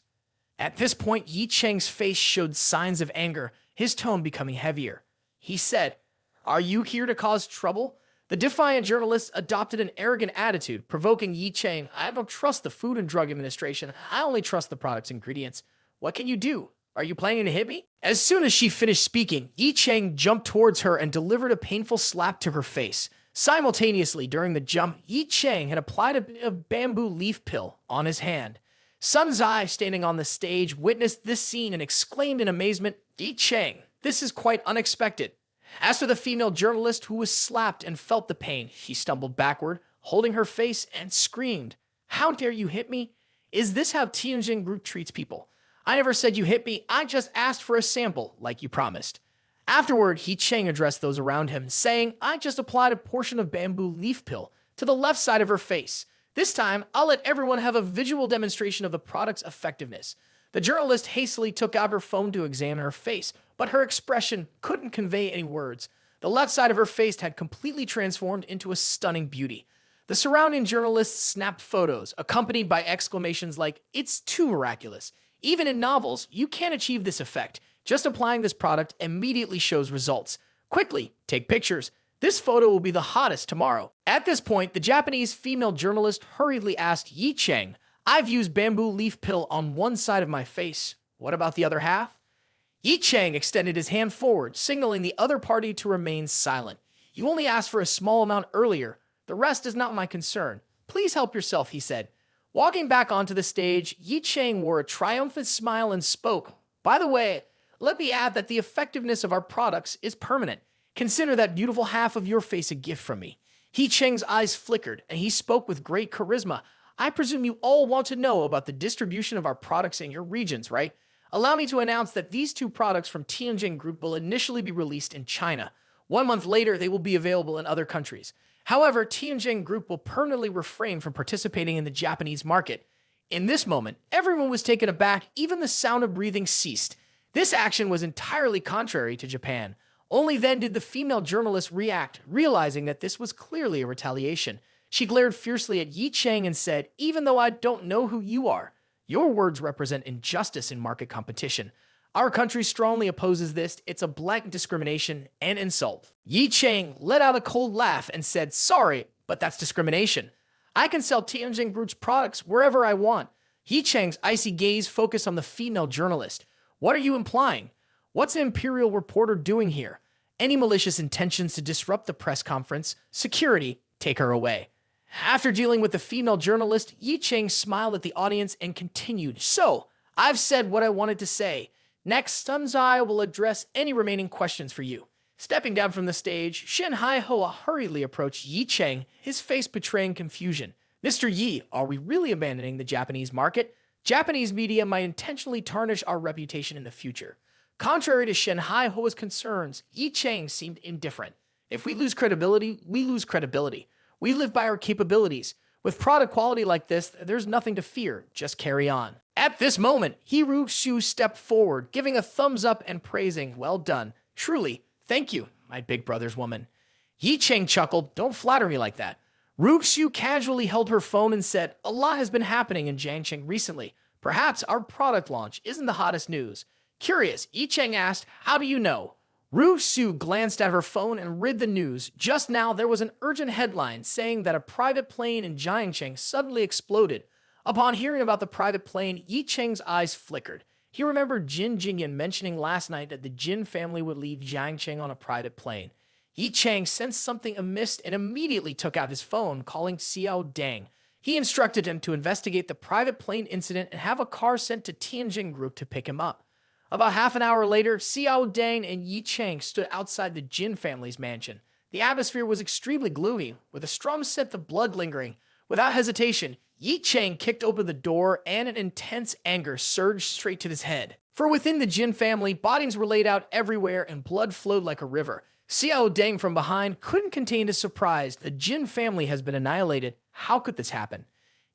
At this point, Ye Cheng's face showed signs of anger, his tone becoming heavier. He said, "Are you here to cause trouble?" The defiant journalist adopted an arrogant attitude, provoking Ye Cheng. "I don't trust the Food and Drug Administration. I only trust the product's ingredients. What can you do? Are you planning to hit me?" As soon as she finished speaking, Ye Cheng jumped towards her and delivered a painful slap to her face. Simultaneously, during the jump, Ye Cheng had applied a bamboo leaf pill on his hand. Sun Zhai, standing on the stage, witnessed this scene and exclaimed in amazement, "Ye Cheng, this is quite unexpected." As for the female journalist who was slapped and felt the pain, she stumbled backward, holding her face, and screamed, "How dare you hit me? Is this how Tianjin Group treats people? I never said you hit me, I just asked for a sample, like you promised." Afterward, Ye Cheng addressed those around him, saying, "I just applied a portion of bamboo leaf pill to the left side of her face. This time, I'll let everyone have a visual demonstration of the product's effectiveness." The journalist hastily took out her phone to examine her face, but her expression couldn't convey any words. The left side of her face had completely transformed into a stunning beauty. The surrounding journalists snapped photos, accompanied by exclamations like, "It's too miraculous. Even in novels, you can't achieve this effect. Just applying this product immediately shows results. Quickly, take pictures. This photo will be the hottest tomorrow." At this point, the Japanese female journalist hurriedly asked Ye Cheng, "I've used bamboo leaf pill on one side of my face. What about the other half?" Ye Cheng extended his hand forward, signaling the other party to remain silent. "You only asked for a small amount earlier. The rest is not my concern. Please help yourself," he said. Walking back onto the stage, Ye Cheng wore a triumphant smile and spoke, "By the way, let me add that the effectiveness of our products is permanent. Consider that beautiful half of your face a gift from me." Ye Cheng's eyes flickered, and he spoke with great charisma. "I presume you all want to know about the distribution of our products in your regions, right? Allow me to announce that these two products from Tianjin Group will initially be released in China. 1 month later, they will be available in other countries. However, Tianjin Group will permanently refrain from participating in the Japanese market." In this moment, everyone was taken aback, even the sound of breathing ceased. This action was entirely contrary to Japan. Only then did the female journalist react, realizing that this was clearly a retaliation. She glared fiercely at Ye Cheng and said, "Even though I don't know who you are, your words represent injustice in market competition. Our country strongly opposes this. It's a blatant discrimination and insult." Ye Cheng let out a cold laugh and said, "Sorry, but that's discrimination. I can sell Tianjin Group's products wherever I want." Ye Cheng's icy gaze focused on the female journalist. "What are you implying? What's an imperial reporter doing here? Any malicious intentions to disrupt the press conference? Security, take her away." After dealing with the female journalist, Ye Cheng smiled at the audience and continued, "So, I've said what I wanted to say. Next, Sun Zai will address any remaining questions for you." Stepping down from the stage, Shen Haihua hurriedly approached Ye Cheng, his face betraying confusion. "Mr. Yi, are we really abandoning the Japanese market? Japanese media might intentionally tarnish our reputation in the future. Contrary to Shen Haihua's concerns, Ye Cheng seemed indifferent. If we lose credibility, we lose credibility. We live by our capabilities. With product quality like this, there's nothing to fear. Just carry on. At this moment, Ru Xu stepped forward, giving a thumbs up and praising, "Well done. Truly, thank you, my big brother's woman." Ye Cheng chuckled, "Don't flatter me like that." Ru Xu casually held her phone and said, "A lot has been happening in Jiangcheng recently. Perhaps our product launch isn't the hottest news." Curious, Ye Cheng asked, "How do you know?" Ru Xu glanced at her phone and read the news. Just now, there was an urgent headline saying that a private plane in Jiangcheng suddenly exploded. Upon hearing about the private plane, Ye Cheng's eyes flickered. He remembered Jin Jingyan mentioning last night that the Jin family would leave Jiangcheng on a private plane. Ye Cheng sensed something amiss and immediately took out his phone, calling Xiao Dang. He instructed him to investigate the private plane incident and have a car sent to Tianjin Group to pick him up. About half an hour later, Xiao Dang and Ye Cheng stood outside the Jin family's mansion. The atmosphere was extremely gloomy, with a strong scent of blood lingering. Without hesitation, Ye Cheng kicked open the door and an intense anger surged straight to his head. For within the Jin family, bodies were laid out everywhere and blood flowed like a river. Xiao Dang from behind couldn't contain his surprise. The Jin family has been annihilated. How could this happen?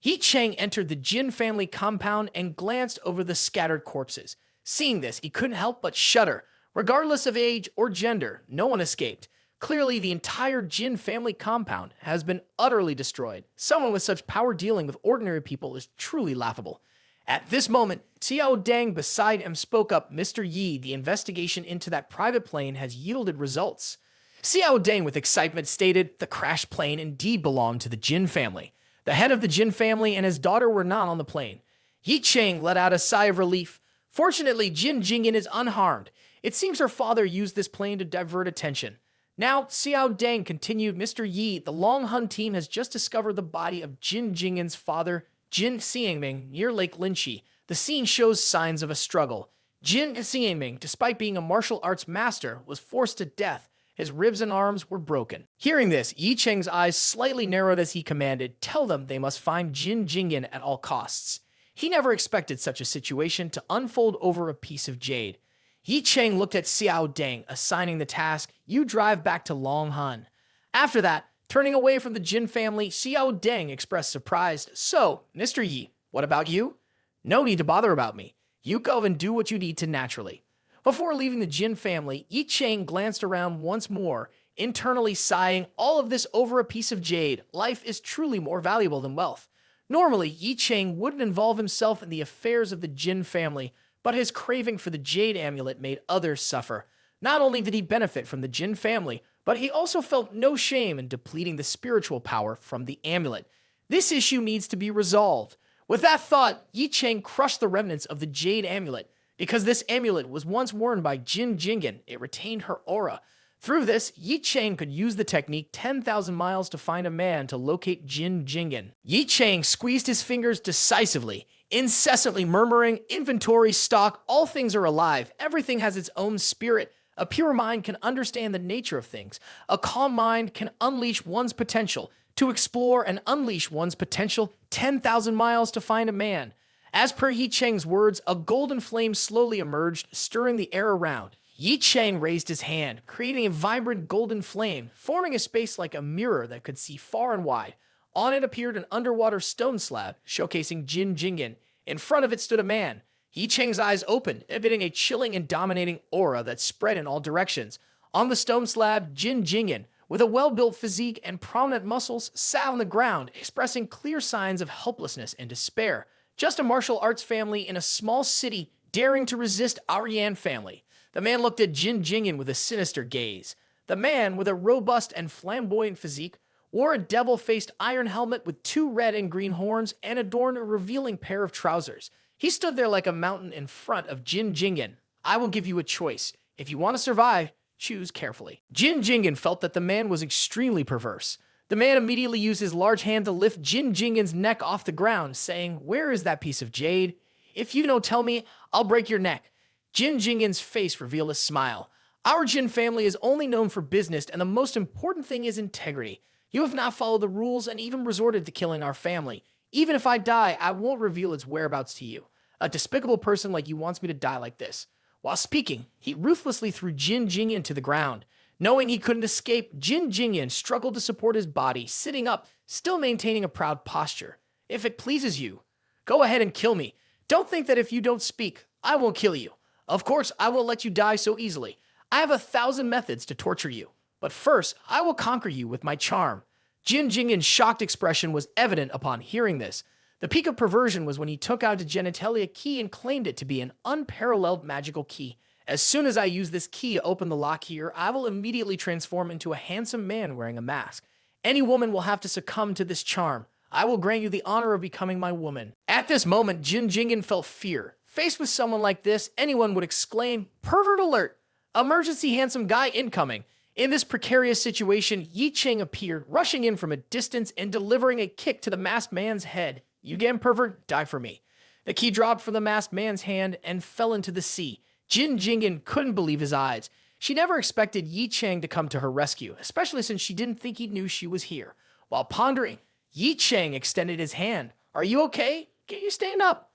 Ye Cheng entered the Jin family compound and glanced over the scattered corpses. Seeing this, he couldn't help but shudder. Regardless of age or gender, no one escaped. Clearly, the entire Jin family compound has been utterly destroyed. Someone with such power dealing with ordinary people is truly laughable. At this moment, Xiao Dang beside him spoke up, "Mr. Yi, the investigation into that private plane has yielded results." Xiao Dang with excitement stated the crashed plane indeed belonged to the Jin family. The head of the Jin family and his daughter were not on the plane. Ye Cheng let out a sigh of relief. Fortunately, Jin Jingyan is unharmed. It seems her father used this plane to divert attention. Now, Xiao Dang continued, "Mr. Yi, the Long Hun team has just discovered the body of Jin Jingyan's father, Jin Xiangming, near Lake Linchi. The scene shows signs of a struggle. Jin Xiangming, despite being a martial arts master, was forced to death. His ribs and arms were broken." Hearing this, Ye Cheng's eyes slightly narrowed as he commanded, "Tell them they must find Jin Jingyan at all costs." He never expected such a situation to unfold over a piece of jade. Ye Cheng looked at Xiao Dang, assigning the task, "You drive back to Long Han." After that, turning away from the Jin family, Xiao Dang expressed surprise. "So, Mr. Yi, what about you?" "No need to bother about me. You go and do what you need to naturally." Before leaving the Jin family, Ye Cheng glanced around once more, internally sighing, "All of this over a piece of jade. Life is truly more valuable than wealth." Normally, Ye Cheng wouldn't involve himself in the affairs of the Jin family, but his craving for the jade amulet made others suffer. Not only did he benefit from the Jin family, but he also felt no shame in depleting the spiritual power from the amulet. This issue needs to be resolved. With that thought, Ye Cheng crushed the remnants of the jade amulet. Because this amulet was once worn by Jin Jingyan, it retained her aura. Through this, Ye Cheng could use the technique 10,000 miles to find a man to locate Jin Jingyan. Ye Cheng squeezed his fingers decisively, incessantly murmuring, "Inventory, stock, all things are alive. Everything has its own spirit. A pure mind can understand the nature of things. A calm mind can unleash one's potential. To explore and unleash one's potential, 10,000 miles to find a man." As per Ye Cheng's words, a golden flame slowly emerged, stirring the air around. Ye Cheng raised his hand, creating a vibrant golden flame, forming a space like a mirror that could see far and wide. On it appeared an underwater stone slab, showcasing Jin Jingyan. In front of it stood a man. Ye Cheng's eyes opened, emitting a chilling and dominating aura that spread in all directions. On the stone slab, Jin Jingyan, with a well-built physique and prominent muscles, sat on the ground, expressing clear signs of helplessness and despair. Just a martial arts family in a small city daring to resist Aryan family. The man looked at Jin Jingyan with a sinister gaze. The man, with a robust and flamboyant physique, wore a devil-faced iron helmet with 2 red and green horns and adorned a revealing pair of trousers. He stood there like a mountain in front of Jin Jingyan. "I will give you a choice. If you want to survive, choose carefully." Jin Jingyan felt that the man was extremely perverse. The man immediately used his large hand to lift Jin Jingyan's neck off the ground, saying, "Where is that piece of jade? If you don't tell me, I'll break your neck." Jin Jingyan's face revealed a smile. "Our Jin family is only known for business, and the most important thing is integrity. You have not followed the rules and even resorted to killing our family. Even if I die, I won't reveal its whereabouts to you. A despicable person like you wants me to die like this." While speaking, he ruthlessly threw Jin Jingyan to the ground. Knowing he couldn't escape, Jin Jingyan struggled to support his body, sitting up, still maintaining a proud posture. "If it pleases you, go ahead and kill me. Don't think that if you don't speak, I won't kill you. Of course, I won't let you die so easily. I have 1,000 methods to torture you. But first, I will conquer you with my charm." Jin Jingyan's shocked expression was evident upon hearing this. The peak of perversion was when he took out a genitalia key and claimed it to be an unparalleled magical key. "As soon as I use this key to open the lock here, I will immediately transform into a handsome man wearing a mask. Any woman will have to succumb to this charm. I will grant you the honor of becoming my woman." At this moment, Jin Jingyan felt fear. Faced with someone like this, anyone would exclaim, "Pervert alert! Emergency handsome guy incoming!" In this precarious situation, Ye Cheng appeared, rushing in from a distance and delivering a kick to the masked man's head. "You again, pervert, die for me." The key dropped from the masked man's hand and fell into the sea. Jin Jingyan couldn't believe his eyes. She never expected Ye Cheng to come to her rescue, especially since she didn't think he knew she was here. While pondering, Ye Cheng extended his hand. "Are you okay? Can you stand up?"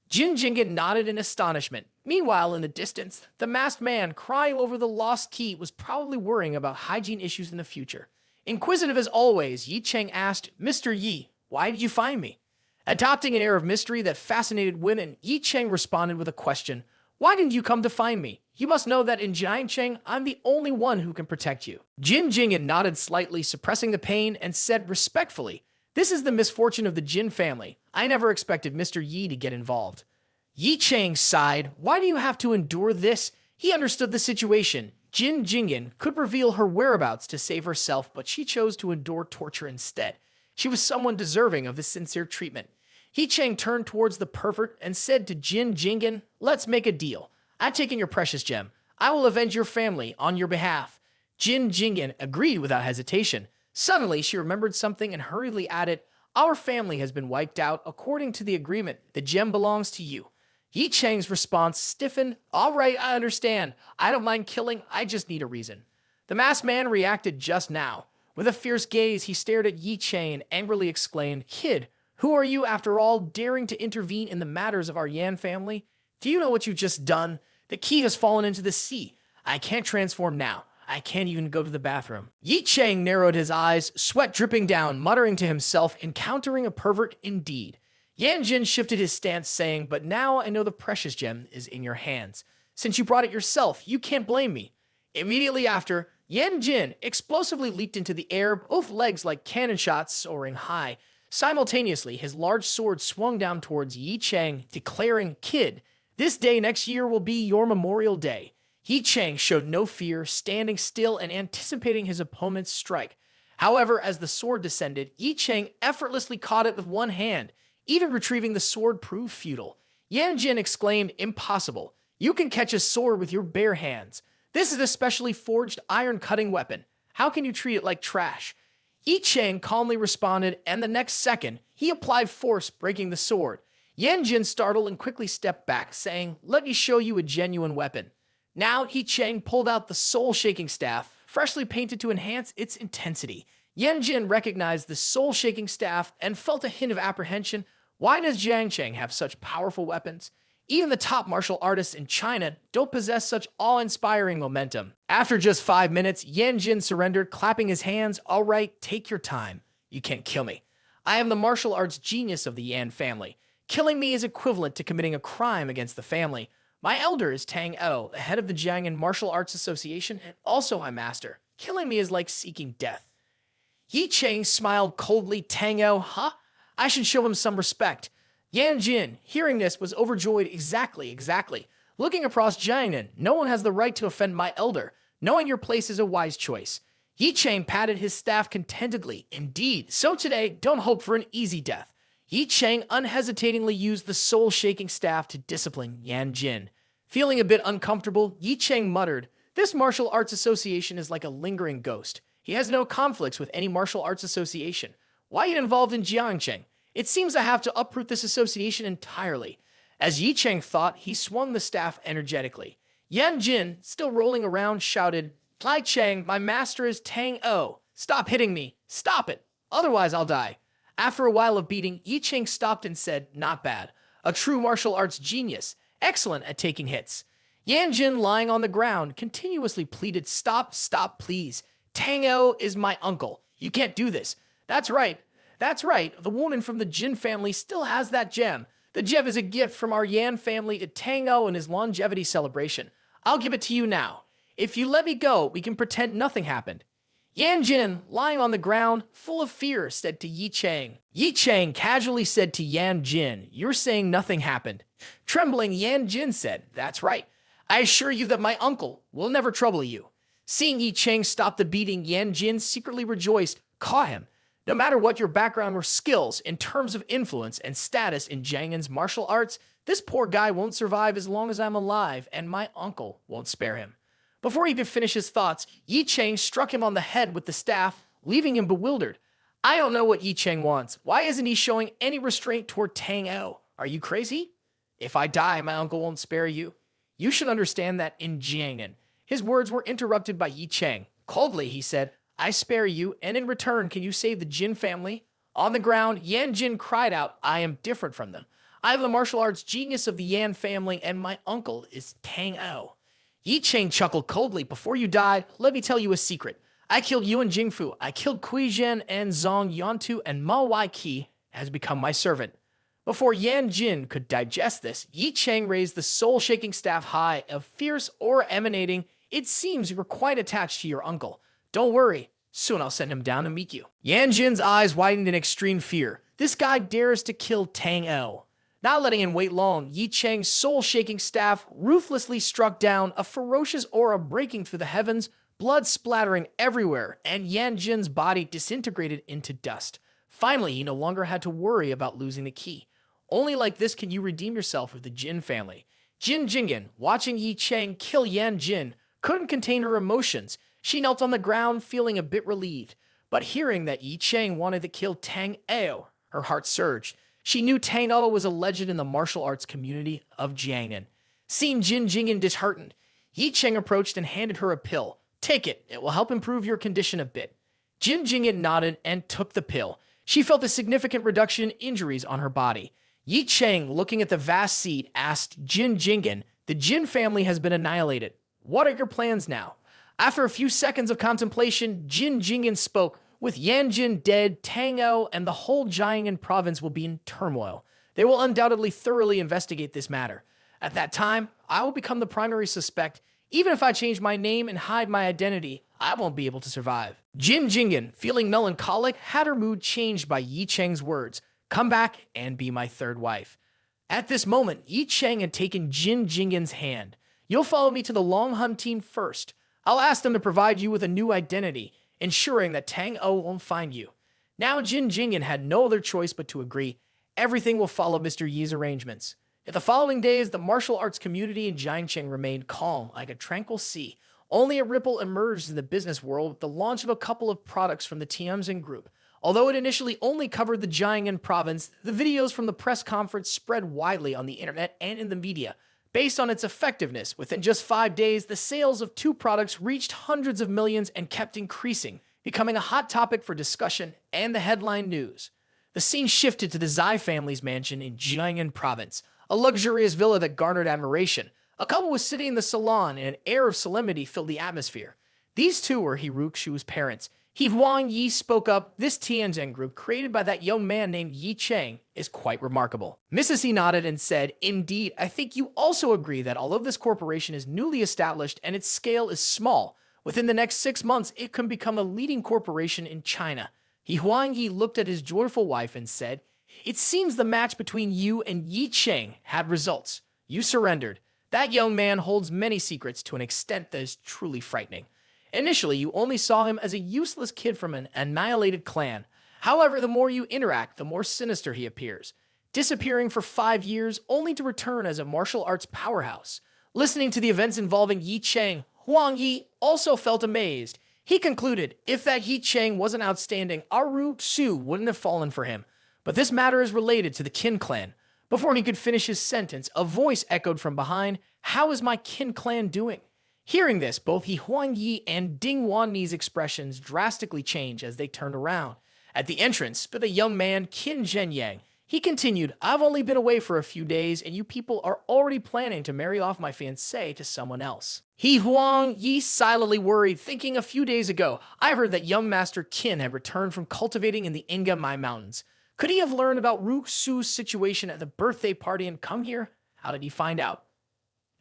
Jin Jingyan nodded in astonishment. Meanwhile, in the distance, the masked man crying over the lost key was probably worrying about hygiene issues in the future. Inquisitive as always, Ye Cheng asked, "Mr. Yi, why did you find me?" Adopting an air of mystery that fascinated women, Ye Cheng responded with a question. "Why didn't you come to find me? You must know that in Jiangcheng, I'm the only one who can protect you." Jin Jingyan nodded slightly, suppressing the pain, and said respectfully, "This is the misfortune of the Jin family. I never expected Mr. Yi to get involved." Ye Cheng sighed. Why do you have to endure this? He understood the situation. Jin Jingyan could reveal her whereabouts to save herself, but she chose to endure torture instead. She was someone deserving of this sincere treatment. Ye Cheng turned towards the pervert and said to Jin Jingyan, "Let's make a deal. I've taken your precious gem. I will avenge your family on your behalf." Jin Jingyan agreed without hesitation. Suddenly, she remembered something and hurriedly added, "Our family has been wiped out. According to the agreement, the gem belongs to you." Ye Cheng's response stiffened. "All right, I understand. I don't mind killing. I just need a reason." The masked man reacted just now. With a fierce gaze, he stared at Ye Cheng and angrily exclaimed, "Kid, who are you after all, daring to intervene in the matters of our Yan family? Do you know what you've just done? The key has fallen into the sea. I can't transform now. I can't even go to the bathroom." Ye Cheng narrowed his eyes, sweat dripping down, muttering to himself, encountering a pervert indeed. Yan Jin shifted his stance, saying, "But now I know the precious gem is in your hands. Since you brought it yourself, you can't blame me." Immediately after, Yan Jin explosively leaped into the air, both legs like cannon shots soaring high. Simultaneously, his large sword swung down towards Ye Cheng, declaring, "Kid, this day next year will be your Memorial Day." Ye Cheng showed no fear, standing still and anticipating his opponent's strike. However, as the sword descended, Ye Cheng effortlessly caught it with one hand. Even retrieving the sword proved futile. Yan Jin exclaimed, "Impossible. You can catch a sword with your bare hands. This is a specially forged iron-cutting weapon. How can you treat it like trash?" Ye Cheng calmly responded, and the next second, he applied force, breaking the sword. Yan Jin startled and quickly stepped back, saying, "Let me show you a genuine weapon." Now, Ye Cheng pulled out the soul-shaking staff, freshly painted to enhance its intensity. Yan Jin recognized the soul-shaking staff and felt a hint of apprehension. Why does Jiangcheng have such powerful weapons? Even the top martial artists in China don't possess such awe-inspiring momentum. After just 5 minutes, Yan Jin surrendered, clapping his hands. "All right, take your time. You can't kill me. I am the martial arts genius of the Yan family. Killing me is equivalent to committing a crime against the family. My elder is Tang O, the head of the Jiangyan Martial Arts Association, and also my master. Killing me is like seeking death." Ye Cheng smiled coldly. "Tang O, huh? I should show him some respect." Yan Jin, hearing this, was overjoyed. Exactly. Looking across Jiangnan, no one has the right to offend my elder. Knowing your place is a wise choice. Ye Cheng patted his staff contentedly. Indeed, so today, don't hope for an easy death. Ye Cheng unhesitatingly used the soul-shaking staff to discipline Yan Jin. Feeling a bit uncomfortable, Ye Cheng muttered, "This martial arts association is like a lingering ghost. He has no conflicts with any martial arts association. Why get involved in Jiangcheng? It seems I have to uproot this association entirely." As Ye Cheng thought, he swung the staff energetically. Yan Jin, still rolling around, shouted, "Lai Cheng, my master is Tang O. Stop hitting me. Stop it. Otherwise, I'll die." After a while of beating, Ye Cheng stopped and said, "Not bad. A true martial arts genius. Excellent at taking hits." Yan Jin, lying on the ground, continuously pleaded, "Stop, stop, please. Tang-o is my uncle. You can't do this." "That's right. That's right. The woman from the Jin family still has that gem. The gem is a gift from our Yan family to Tang-o in his longevity celebration. I'll give it to you now. If you let me go, we can pretend nothing happened." Yan Jin, lying on the ground, full of fear, said to Ye Cheng. Ye Cheng casually said to Yan Jin, "You're saying nothing happened." Trembling, Yan Jin said, "That's right. I assure you that my uncle will never trouble you." Seeing Ye Cheng stop the beating, Yan Jin secretly rejoiced, "Caught him. No matter what your background or skills in terms of influence and status in Jiang'an's martial arts, this poor guy won't survive as long as I'm alive, and my uncle won't spare him." Before he could finish his thoughts, Ye Cheng struck him on the head with the staff, leaving him bewildered. I don't know what Ye Cheng wants. Why isn't he showing any restraint toward Tang-o? Are you crazy? If I die, my uncle won't spare you. You should understand that in Jiang'an. His words were interrupted by Ye Cheng. Coldly, he said, "I spare you, and in return, can you save the Jin family?" On the ground, Yan Jin cried out, "I am different from them. I have the martial arts genius of the Yan family, and my uncle is Tang-o." Ye Cheng chuckled coldly. "Before you died, let me tell you a secret. I killed Yuan Jingfu. I killed Kui Zhen and Zhang Yantu, and Ma Wai Qi has become my servant." Before Yan Jin could digest this, Ye Cheng raised the soul-shaking staff high, a fierce aura emanating. "It seems you were quite attached to your uncle. Don't worry. Soon I'll send him down to meet you." Yan Jin's eyes widened in extreme fear. This guy dares to kill Tang-o. Not letting him wait long, Ye Cheng's soul-shaking staff ruthlessly struck down, a ferocious aura breaking through the heavens, blood splattering everywhere, and Yan Jin's body disintegrated into dust. Finally, he no longer had to worry about losing the key. Only like this can you redeem yourself with the Jin family. Jin Jingyan, watching Ye Cheng kill Yan Jin, couldn't contain her emotions. She knelt on the ground, feeling a bit relieved. But hearing that Ye Cheng wanted to kill Tang-o, her heart surged. She knew Tang-o was a legend in the martial arts community of Jiang'an. Seeing Jin Jingyan disheartened, Ye Cheng approached and handed her a pill. "Take it. It will help improve your condition a bit." Jin Jingyan nodded and took the pill. She felt a significant reduction in injuries on her body. Ye Cheng, looking at the vast seat, asked Jin Jingyan, "The Jin family has been annihilated. What are your plans now?" After a few seconds of contemplation, Jin Jingyan spoke. "With Yan Jin dead, Tang-o and the whole Jiang'an province will be in turmoil. They will undoubtedly thoroughly investigate this matter. At that time, I will become the primary suspect. Even if I change my name and hide my identity, I won't be able to survive." Jin Jingyan, feeling melancholic, had her mood changed by Ye Cheng's words, "Come back and be my third wife." At this moment, Ye Cheng had taken Jin Jingyan's hand. "You'll follow me to the Long Hun team first. I'll ask them to provide you with a new identity, ensuring that Tang-o won't find you." Now Jin Jingyan had no other choice but to agree. Everything will follow Mr. Yi's arrangements. In the following days, the martial arts community in Jiangcheng remained calm like a tranquil sea. Only a ripple emerged in the business world with the launch of a couple of products from the Tianjin Group. Although it initially only covered the Jiang'an province, the videos from the press conference spread widely on the internet and in the media. Based on its effectiveness, within just 5 days, the sales of 2 products reached hundreds of millions and kept increasing, becoming a hot topic for discussion and the headline news. The scene shifted to the Zai family's mansion in Jiang'an province, a luxurious villa that garnered admiration. A couple was sitting in the salon and an air of solemnity filled the atmosphere. These two were Hiruk Shu's parents. He Huang Yi spoke up. "This Tianjin group, created by that young man named Ye Cheng, is quite remarkable." Mrs. He nodded and said, "Indeed, I think you also agree that although this corporation is newly established and its scale is small, within the next 6 months it can become a leading corporation in China." He Huang Yi looked at his joyful wife and said, "It seems the match between you and Ye Cheng had results. You surrendered. That young man holds many secrets to an extent that is truly frightening. Initially, you only saw him as a useless kid from an annihilated clan. However, the more you interact, the more sinister he appears, disappearing for 5 years only to return as a martial arts powerhouse." Listening to the events involving Ye Cheng, Huang Yi also felt amazed. He concluded, if that Ye Cheng wasn't outstanding, Aru Su wouldn't have fallen for him. But this matter is related to the Qin clan. Before he could finish his sentence, a voice echoed from behind, "How is my Qin clan doing?" Hearing this, both He Huang Yi and Ding Wanni's expressions drastically changed as they turned around. At the entrance, but the young man, Qin Zhenyang. He continued, I've only been away for a few days, and you people are already planning to marry off my fiancée to someone else. He Huang Yi silently worried, thinking a few days ago, I heard that young Master Qin had returned from cultivating in the Inga Mountains. Could he have learned about Ru Xu's situation at the birthday party and come here? How did he find out?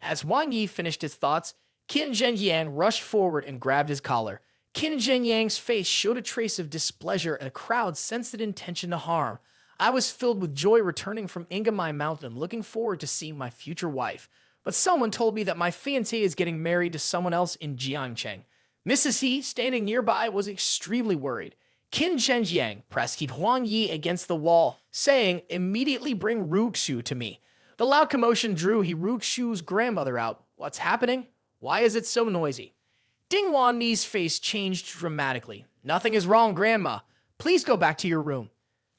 As Wang Yi finished his thoughts, Qin Zhenyang rushed forward and grabbed his collar. Qin Zhenyang's face showed a trace of displeasure, and the crowd sensed an intention to harm. I was filled with joy returning from Ingamai Mountain, looking forward to seeing my future wife. But someone told me that my fiancé is getting married to someone else in Jiangcheng. Mrs. He, standing nearby, was extremely worried. Qin Zhenyang pressed Huang Yi against the wall, saying, immediately bring Ru Xu to me. The loud commotion drew Ru Xu's grandmother out. What's happening? Why is it so noisy? Ding Wanni's face changed dramatically. Nothing is wrong, Grandma. Please go back to your room.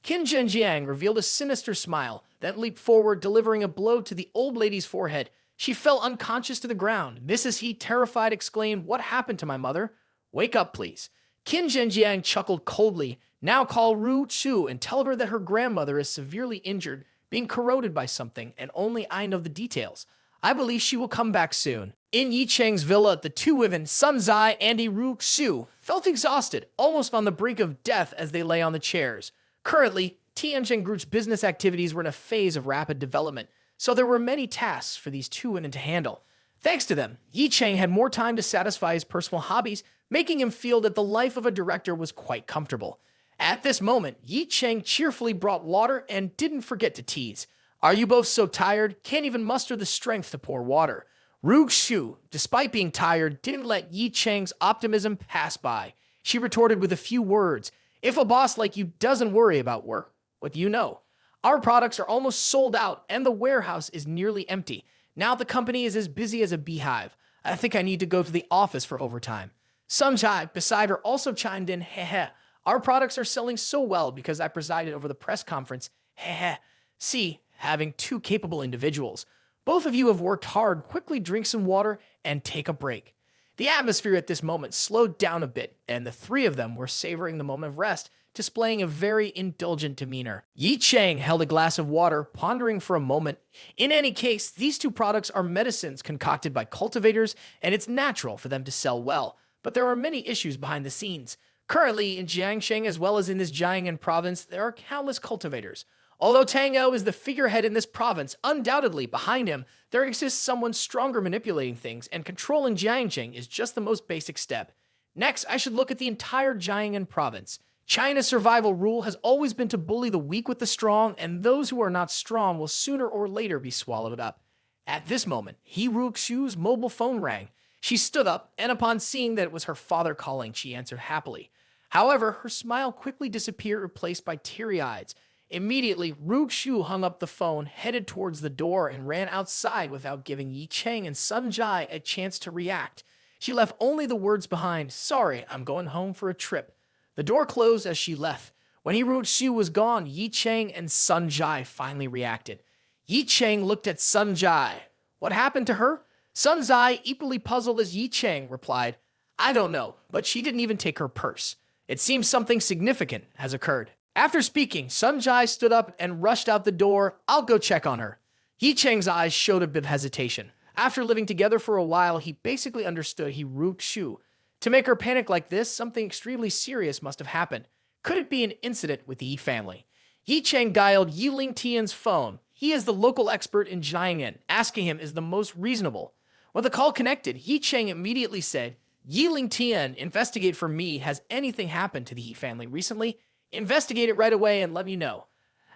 Qin Zhenjiang revealed a sinister smile, then leaped forward, delivering a blow to the old lady's forehead. She fell unconscious to the ground. Mrs. He, terrified, exclaimed, What happened to my mother? Wake up, please. Qin Zhenjiang chuckled coldly. Now call Ru Chu and tell her that her grandmother is severely injured, being corroded by something, and only I know the details. I believe she will come back soon. In Ye Cheng's villa, the two women, Sun Zai and Ru Xu, felt exhausted, almost on the brink of death as they lay on the chairs. Currently, Tianjin Group's business activities were in a phase of rapid development, so there were many tasks for these two women to handle. Thanks to them, Ye Cheng had more time to satisfy his personal hobbies, making him feel that the life of a director was quite comfortable. At this moment, Ye Cheng cheerfully brought water and didn't forget to tease. Are you both so tired? Can't even muster the strength to pour water. Ru Xu, despite being tired, didn't let Ye Cheng's optimism pass by. She retorted with a few words. If a boss like you doesn't worry about work, what do you know? Our products are almost sold out and the warehouse is nearly empty. Now the company is as busy as a beehive. I think I need to go to the office for overtime. Sun Chai, beside her, also chimed in, heh. Our products are selling so well because I presided over the press conference. Heh. See, having two capable individuals. Both of you have worked hard. Quickly drink some water and take a break. The atmosphere at this moment slowed down a bit, and the three of them were savoring the moment of rest, displaying a very indulgent demeanor. Ye Cheng held a glass of water, pondering for a moment. In any case, these two products are medicines concocted by cultivators, and it's natural for them to sell well. But there are many issues behind the scenes. Currently, in Jiangcheng as well as in this Jiangnan province, there are countless cultivators. Although Tang'o is the figurehead in this province, undoubtedly behind him, there exists someone stronger manipulating things, and controlling Jiangcheng is just the most basic step. Next, I should look at the entire Jiangnan province. China's survival rule has always been to bully the weak with the strong, and those who are not strong will sooner or later be swallowed up. At this moment, Ru Xu's mobile phone rang. She stood up, and upon seeing that it was her father calling, she answered happily. However, her smile quickly disappeared, replaced by teary eyes. Immediately, Ru Xu hung up the phone, headed towards the door, and ran outside without giving Ye Cheng and Sun Jai a chance to react. She left only the words behind, Sorry, I'm going home for a trip. The door closed as she left. When Ru Xu was gone, Ye Cheng and Sun Jai finally reacted. Ye Cheng looked at Sun Jai. What happened to her? Sun Jai, equally puzzled as Ye Cheng, replied, I don't know, but she didn't even take her purse. It seems something significant has occurred. After speaking, Sun Jai stood up and rushed out the door. I'll go check on her. Ye Cheng's eyes showed a bit of hesitation. After living together for a while, he basically understood Ru Xu. To make her panic like this, something extremely serious must have happened. Could it be an incident with the Yi family? Ye Cheng dialed Yi Ling Tian's phone. He is the local expert in Jiangnan. Asking him is the most reasonable. When the call connected, Ye Cheng immediately said, Yi Ling Tian, investigate for me. Has anything happened to the Yi family recently? Investigate it right away and let me know.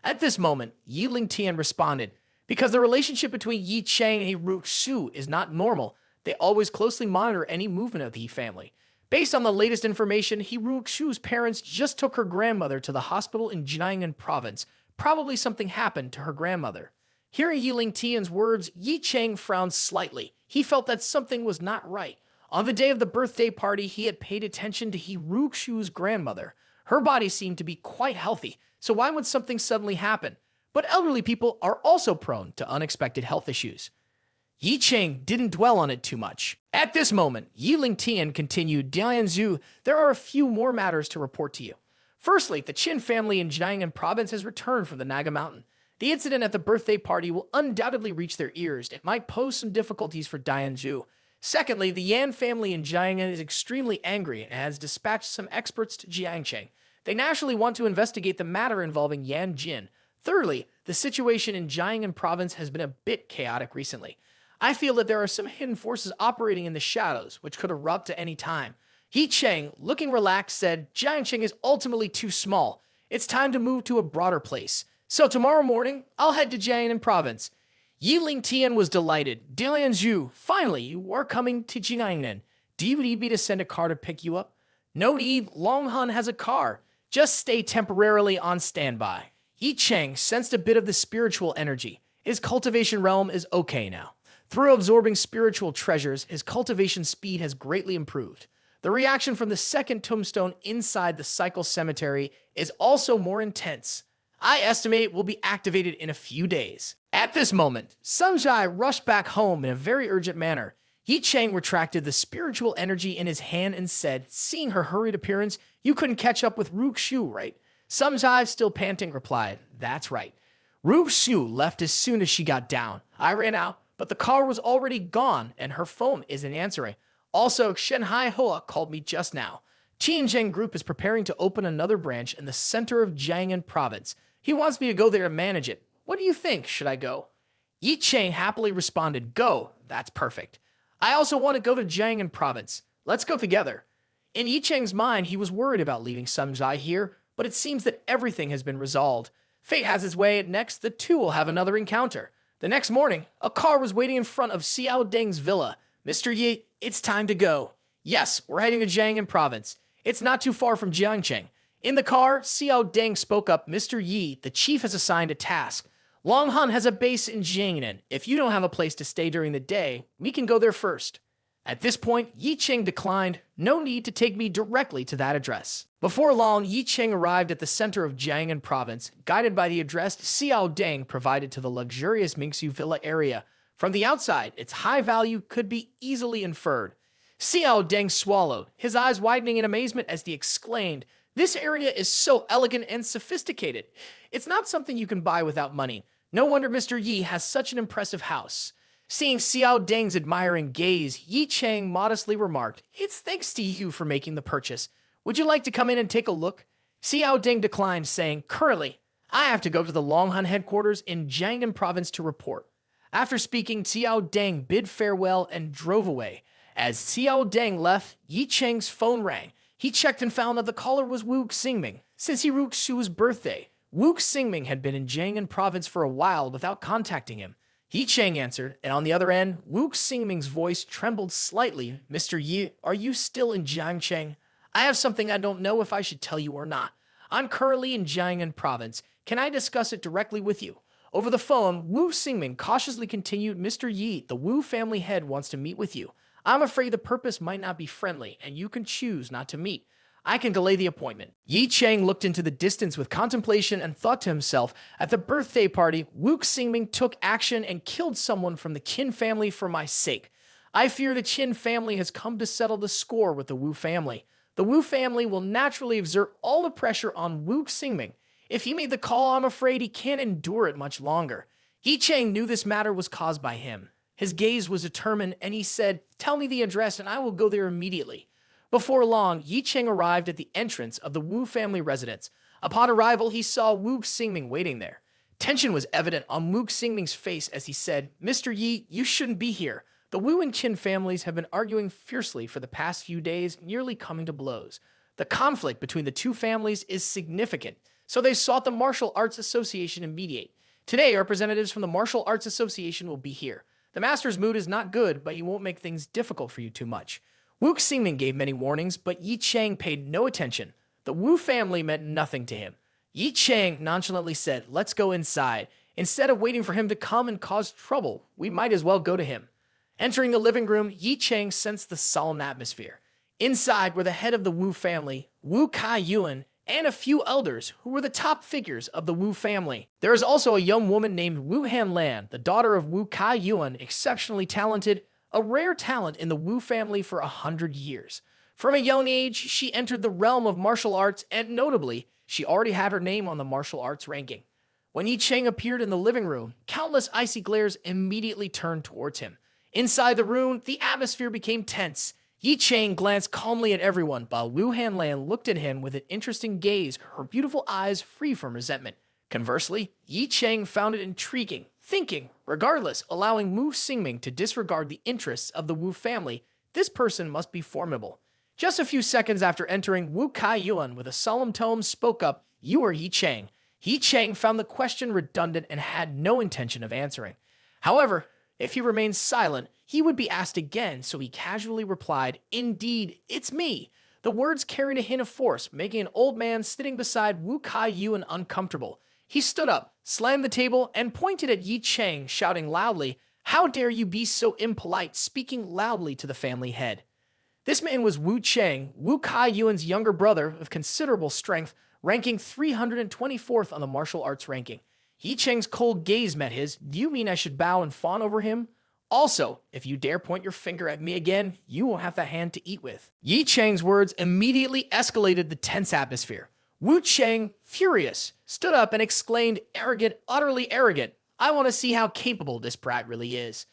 At this moment, Yi Ling Tian responded, Because the relationship between Ye Cheng and Ru Xu is not normal, they always closely monitor any movement of the Yi family. Based on the latest information, Ru Xu's parents just took her grandmother to the hospital in Jiangnan province. Probably something happened to her grandmother. Hearing Yi Ling Tian's words, Ye Cheng frowned slightly. He felt that something was not right. On the day of the birthday party, he had paid attention to Ru Xu's grandmother. Her body seemed to be quite healthy, so why would something suddenly happen? But elderly people are also prone to unexpected health issues. Ye Cheng didn't dwell on it too much. At this moment, Yi Ling Tian continued, Dianzhu, there are a few more matters to report to you. Firstly, the Qin family in Jiangnan province has returned from the Naga Mountain. The incident at the birthday party will undoubtedly reach their ears. It might pose some difficulties for Dianzhu. Secondly, the Yan family in Jiangnan is extremely angry and has dispatched some experts to Jiangcheng. They naturally want to investigate the matter involving Yan Jin. Thirdly, the situation in Jiangnan province has been a bit chaotic recently. I feel that there are some hidden forces operating in the shadows, which could erupt at any time. Ye Cheng, looking relaxed, said, Jiangcheng is ultimately too small. It's time to move to a broader place. So tomorrow morning, I'll head to Jiangnan province. Yi Lingtian was delighted. Dianzhu, finally, you are coming to Jiangnan. Do you need me to send a car to pick you up? No need, Longhan has a car. Just stay temporarily on standby. Ye Cheng sensed a bit of the spiritual energy. His cultivation realm is okay now. Through absorbing spiritual treasures, his cultivation speed has greatly improved. The reaction from the second tombstone inside the cycle cemetery is also more intense. I estimate it will be activated in a few days. At this moment, Sunjai rushed back home in a very urgent manner. Ye Cheng retracted the spiritual energy in his hand and said, seeing her hurried appearance, you couldn't catch up with Rook Shu, right? Sunjai, still panting, replied, that's right. Rook Shu left as soon as she got down. I ran out, but the car was already gone and her phone isn't answering. Also, Shanghai Hoa called me just now. Tianzheng Group is preparing to open another branch in the center of Jiangnan province. He wants me to go there and manage it. What do you think? Should I go? Ye Cheng happily responded, go. That's perfect. I also want to go to Jiangnan province. Let's go together. In Ye Cheng's mind, he was worried about leaving Sunjai here, but it seems that everything has been resolved. Fate has its way, and next, the two will have another encounter. The next morning, a car was waiting in front of Xiao Deng's villa. Mr. Yi, it's time to go. Yes, we're heading to Jiangnan province. It's not too far from Jiangcheng. In the car, Xiao Deng spoke up, Mr. Yi, the chief has assigned a task. Longhan has a base in Jiangnan. If you don't have a place to stay during the day, we can go there first. At this point, Ye Cheng declined, no need to take me directly to that address. Before long, Ye Cheng arrived at the center of Jiangnan province, guided by the address Xiao Deng provided to the luxurious Mingxu villa area. From the outside, its high value could be easily inferred. Xiao Deng swallowed, his eyes widening in amazement as he exclaimed, this area is so elegant and sophisticated. It's not something you can buy without money. No wonder Mr. Yi has such an impressive house. Seeing Xiao Deng's admiring gaze, Ye Cheng modestly remarked, it's thanks to you for making the purchase. Would you like to come in and take a look? Xiao Deng declined, saying, currently, I have to go to the Longhan headquarters in Jiangnan province to report. After speaking, Xiao Deng bid farewell and drove away. As Xiao Deng left, Ye Cheng's phone rang. He checked and found that the caller was Wu Xingming. Since he Rook Shu's birthday, Wu Xingming had been in Jiangnan province for a while without contacting him. Ye Cheng answered, and on the other end, Wu Xingming's voice trembled slightly. Mr. Yi, are you still in Jiangcheng? I have something I don't know if I should tell you or not. I'm currently in Jiangnan province. Can I discuss it directly with you? Over the phone, Wu Xingming cautiously continued, Mr. Yi, the Wu family head wants to meet with you. I'm afraid the purpose might not be friendly, and you can choose not to meet. I can delay the appointment. Ye Cheng looked into the distance with contemplation and thought to himself, at the birthday party, Wu Xingming took action and killed someone from the Qin family for my sake. I fear the Qin family has come to settle the score with the Wu family. The Wu family will naturally exert all the pressure on Wu Xingming. If he made the call, I'm afraid he can't endure it much longer. Ye Cheng knew this matter was caused by him. His gaze was determined, and he said, tell me the address and I will go there immediately. Before long, Ye Cheng arrived at the entrance of the Wu family residence. Upon arrival, he saw Wu Xingming waiting there. Tension was evident on Wu Xingming's face as he said, Mr. Yi, you shouldn't be here. The Wu and Qin families have been arguing fiercely for the past few days, nearly coming to blows. The conflict between the two families is significant, so they sought the Martial Arts Association to mediate. Today, representatives from the Martial Arts Association will be here. The master's mood is not good, but he won't make things difficult for you too much. Wu Xingming gave many warnings, but Ye Cheng paid no attention. The Wu family meant nothing to him. Ye Cheng nonchalantly said, let's go inside. Instead of waiting for him to come and cause trouble, we might as well go to him. Entering the living room, Ye Cheng sensed the solemn atmosphere. Inside were the head of the Wu family, Wu Kai Yuan, and a few elders who were the top figures of the Wu family. There is also a young woman named Wu Hanlan, the daughter of Wu Kai Yuan, exceptionally talented, a rare talent in the Wu family for 100 years. From a young age, she entered the realm of martial arts, and notably, she already had her name on the martial arts ranking. When Ye Cheng appeared in the living room, countless icy glares immediately turned towards him. Inside the room, the atmosphere became tense. Ye Cheng glanced calmly at everyone, while Wu Hanlan looked at him with an interesting gaze, her beautiful eyes free from resentment. Conversely, Ye Cheng found it intriguing, thinking, regardless, allowing Wu Xingming to disregard the interests of the Wu family, this person must be formidable. Just a few seconds after entering, Wu Kai-yuan with a solemn tone spoke up, "You are Ye Cheng." Ye Cheng found the question redundant and had no intention of answering. However, if he remained silent, he would be asked again, so he casually replied, "Indeed, it's me." The words carried a hint of force, making an old man sitting beside Wu Kai-yuan uncomfortable. He stood up, slammed the table, and pointed at Ye Cheng, shouting loudly, "How dare you be so impolite, speaking loudly to the family head?" This man was Wu Cheng, Wu Kai-yuan's younger brother of considerable strength, ranking 324th on the martial arts ranking. Ye Cheng's cold gaze met his. "Do you mean I should bow and fawn over him? Also, if you dare point your finger at me again, you will have the hand to eat with." Ye Cheng's words immediately escalated the tense atmosphere. Wu Cheng, furious, stood up and exclaimed, "Arrogant, utterly arrogant. I want to see how capable this brat really is."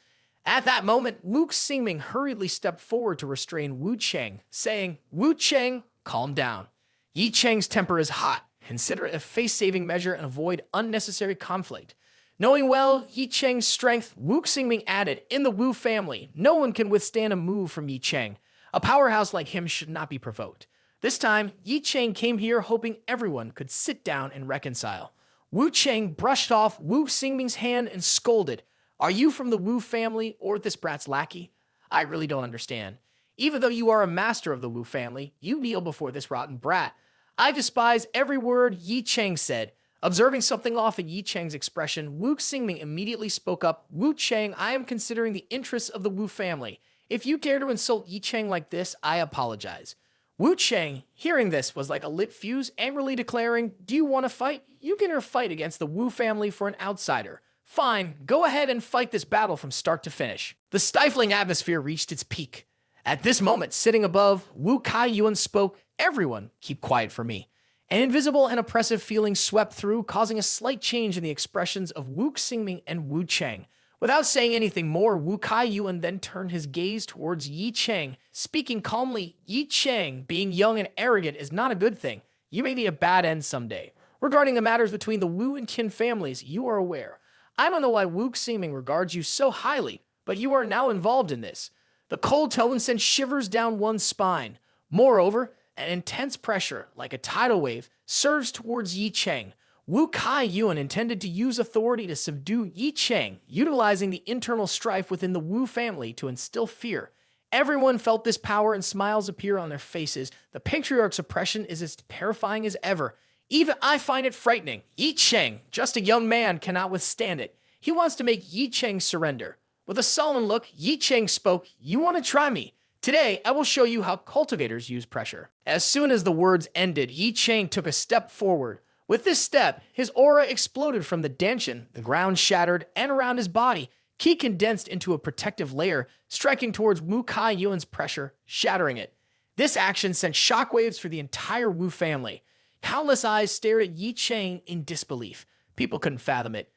At that moment, Wu Xingming hurriedly stepped forward to restrain Wu Cheng, saying, "Wu Cheng, calm down. Ye Cheng's temper is hot. Consider it a face-saving measure and avoid unnecessary conflict." Knowing well Ye Cheng's strength, Wu Xingming added, "In the Wu family, no one can withstand a move from Ye Cheng. A powerhouse like him should not be provoked." This time, Ye Cheng came here hoping everyone could sit down and reconcile. Wu Cheng brushed off Wu Xingming's hand and scolded, "Are you from the Wu family or this brat's lackey? I really don't understand. Even though you are a master of the Wu family, you kneel before this rotten brat. I despise every word Ye Cheng said." Observing something off in Ye Cheng's expression, Wu Xingming immediately spoke up, "Wu Cheng, I am considering the interests of the Wu family. If you dare to insult Ye Cheng like this, I apologize." Wu Cheng, hearing this, was like a lit fuse, angrily declaring, "Do you want to fight? You can enter a fight against the Wu family for an outsider. Fine, go ahead and fight this battle from start to finish." The stifling atmosphere reached its peak. At this moment, sitting above, Wu Kai-yuan spoke, "Everyone, keep quiet for me." An invisible and oppressive feeling swept through, causing a slight change in the expressions of Wu Xingming and Wu Cheng. Without saying anything more, Wu Kai-yuan then turned his gaze towards Ye Cheng, speaking calmly, "Ye Cheng, being young and arrogant is not a good thing. You may meet a bad end someday. Regarding the matters between the Wu and Qin families, you are aware. I don't know why Wu Xingming regards you so highly, but you are now involved in this." The cold tone sent shivers down one's spine. Moreover, an intense pressure, like a tidal wave, surged towards Ye Cheng. Wu Kai-yuan intended to use authority to subdue Ye Cheng, utilizing the internal strife within the Wu family to instill fear. Everyone felt this power and smiles appear on their faces. The patriarch's oppression is as terrifying as ever. Even I find it frightening. Ye Cheng, just a young man, cannot withstand it. He wants to make Ye Cheng surrender. With a sullen look, Ye Cheng spoke, "You want to try me? Today, I will show you how cultivators use pressure." As soon as the words ended, Ye Cheng took a step forward. With this step, his aura exploded from the danshan, the ground shattered, and around his body, Qi condensed into a protective layer, striking towards Wu Kai-yuan's pressure, shattering it. This action sent shockwaves for the entire Wu family. Countless eyes stared at Ye Cheng in disbelief. People couldn't fathom it.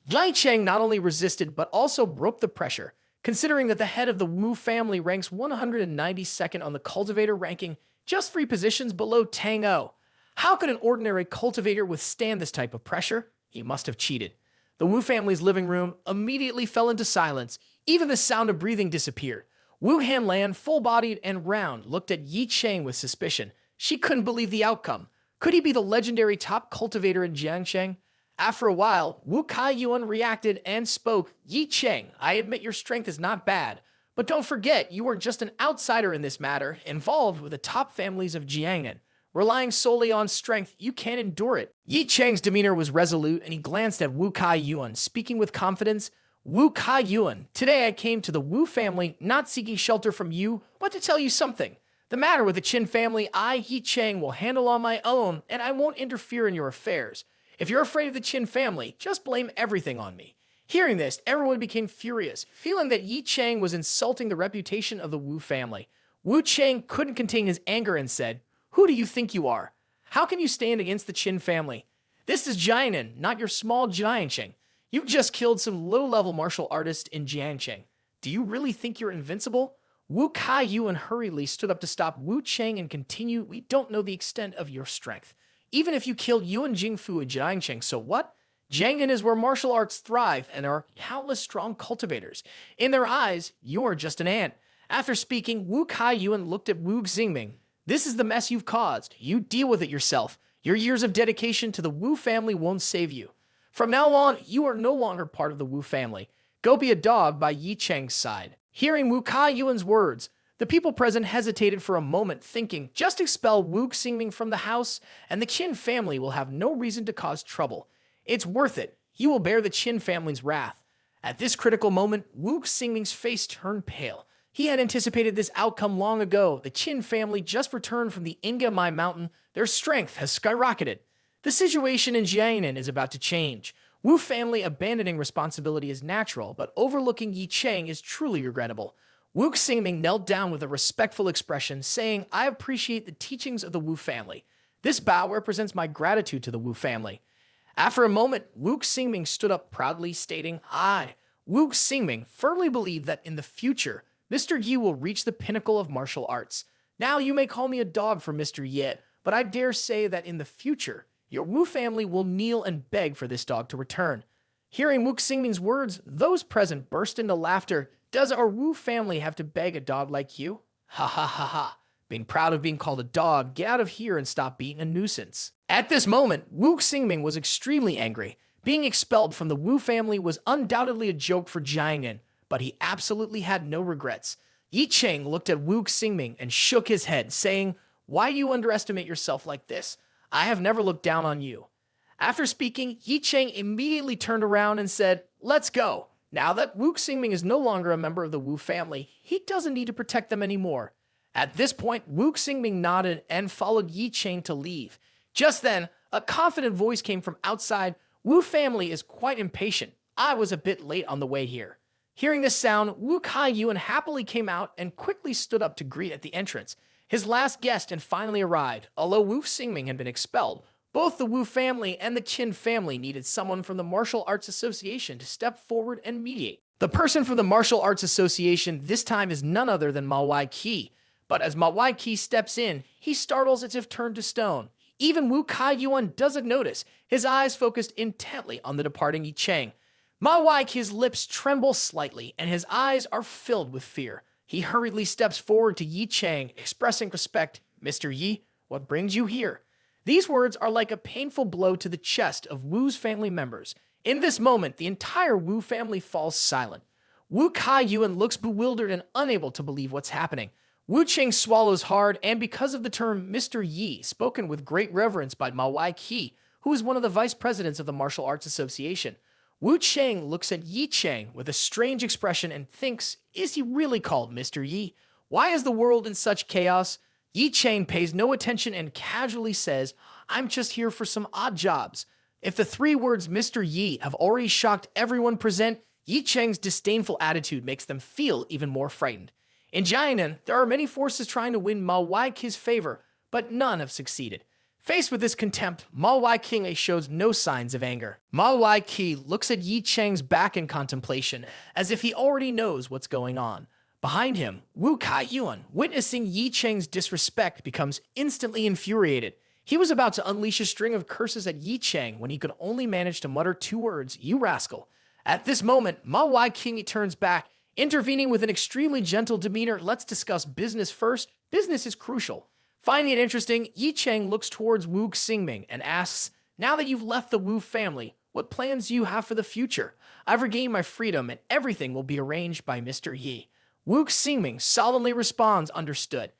Ye Cheng not only resisted, but also broke the pressure. Considering that the head of the Wu family ranks 192nd on the cultivator ranking, just 3 positions below Tang O. How could an ordinary cultivator withstand this type of pressure? He must have cheated. The Wu family's living room immediately fell into silence. Even the sound of breathing disappeared. Wu Hanlan, full-bodied and round, looked at Ye Cheng with suspicion. She couldn't believe the outcome. Could he be the legendary top cultivator in Jiangsheng? After a while, Wu Kai-yuan reacted and spoke, "Ye Cheng, I admit your strength is not bad, but don't forget you are just an outsider in this matter, involved with the top families of Jiangnan. Relying solely on strength, you can't endure it." Ye Cheng's demeanor was resolute, and he glanced at Wu Kai-yuan, speaking with confidence, "Wu Kai-yuan, today I came to the Wu family not seeking shelter from you, but to tell you something. The matter with the Qin family, I, Ye Cheng, will handle on my own, and I won't interfere in your affairs. If you're afraid of the Qin family, just blame everything on me." Hearing this, everyone became furious, feeling that Ye Cheng was insulting the reputation of the Wu family. Wu Cheng couldn't contain his anger and said, "Who do you think you are? How can you stand against the Qin family? This is Jianan, not your small Jiangcheng. You just killed some low-level martial artist in Jiangcheng. Do you really think you're invincible?" Wu Kaiyuan hurriedly stood up to stop Wu Cheng and continued, "We don't know the extent of your strength. Even if you killed Yuan Jingfu in Jiangcheng, so what? Jiangnan is where martial arts thrive and are countless strong cultivators. In their eyes, you're just an ant." After speaking, Wu Kaiyuan looked at Wu Xingming. "This is the mess you've caused. You deal with it yourself. Your years of dedication to the Wu family won't save you. From now on, you are no longer part of the Wu family. Go be a dog by Ye Cheng's side." Hearing Wu Kaiyuan's words, the people present hesitated for a moment, thinking, just expel Wu Xingming from the house, and the Qin family will have no reason to cause trouble. It's worth it. He will bear the Qin family's wrath. At this critical moment, Wu Xingming's face turned pale. He had anticipated this outcome long ago. The Qin family just returned from the Inga-Mai mountain. Their strength has skyrocketed. The situation in Jiangnan is about to change. Wu family abandoning responsibility is natural, but overlooking Ye Cheng is truly regrettable. Wu Xingming knelt down with a respectful expression, saying, "I appreciate the teachings of the Wu family. This bow represents my gratitude to the Wu family." After a moment, Wu Xingming stood up proudly, stating, "I, Wu Xingming, firmly believe that in the future, Mr. Yi will reach the pinnacle of martial arts. Now you may call me a dog for Mr. Yi, but I dare say that in the future, your Wu family will kneel and beg for this dog to return." Hearing Wu Xingming's words, those present burst into laughter. "Does our Wu family have to beg a dog like you? Ha ha ha ha. Being proud of being called a dog, get out of here and stop being a nuisance." At this moment, Wu Xingming was extremely angry. Being expelled from the Wu family was undoubtedly a joke for Jiangnan, but he absolutely had no regrets. Ye Cheng looked at Wu Xingming and shook his head, saying, "Why do you underestimate yourself like this? I have never looked down on you." After speaking, Ye Cheng immediately turned around and said, "Let's go." Now that Wu Xingming is no longer a member of the Wu family, he doesn't need to protect them anymore. At this point, Wu Xingming nodded and followed Ye Cheng to leave. Just then, a confident voice came from outside. "Wu family is quite impatient. I was a bit late on the way here." Hearing this sound, Wu Kaiyuan happily came out and quickly stood up to greet at the entrance. His last guest had finally arrived. Although Wu Xingming had been expelled, both the Wu family and the Qin family needed someone from the Martial Arts Association to step forward and mediate. The person from the Martial Arts Association this time is none other than Ma Wai-Qi. But as Ma Wai-Qi steps in, he startles as if turned to stone. Even Wu Kaiyuan doesn't notice, his eyes focused intently on the departing Ye Cheng. Ma Wai-Qi's lips tremble slightly, and his eyes are filled with fear. He hurriedly steps forward to Ye Cheng, expressing respect. "Mr. Yi, what brings you here?" These words are like a painful blow to the chest of Wu's family members. In this moment, the entire Wu family falls silent. Wu Kaiyuan looks bewildered and unable to believe what's happening. Wu Cheng swallows hard, and because of the term Mr. Yi, spoken with great reverence by Ma Wai-Qi, who is one of the vice presidents of the Martial Arts Association, Wu Cheng looks at Ye Cheng with a strange expression and thinks, is he really called Mr. Yi? Why is the world in such chaos? Ye Cheng pays no attention and casually says, "I'm just here for some odd jobs." If the three words Mr. Yi have already shocked everyone present, Ye Cheng's disdainful attitude makes them feel even more frightened. In Jiangnan, there are many forces trying to win Ma Wai-Qi's favor, but none have succeeded. Faced with this contempt, Ma Wai-Qi shows no signs of anger. Ma Wai-Qi looks at Ye Cheng's back in contemplation, as if he already knows what's going on. Behind him, Wu Kaiyuan, witnessing Ye Cheng's disrespect, becomes instantly infuriated. He was about to unleash a string of curses at Ye Cheng when he could only manage to mutter two words, "You rascal." At this moment, Ma Wai-Qi turns back, intervening with an extremely gentle demeanor. "Let's discuss business first. Business is crucial." Finding it interesting, Ye Cheng looks towards Wu Xingming and asks, "Now that you've left the Wu family, what plans do you have for the future? I've regained my freedom and everything will be arranged by Mr. Yi." Wu Xingming solemnly responds, "Understood."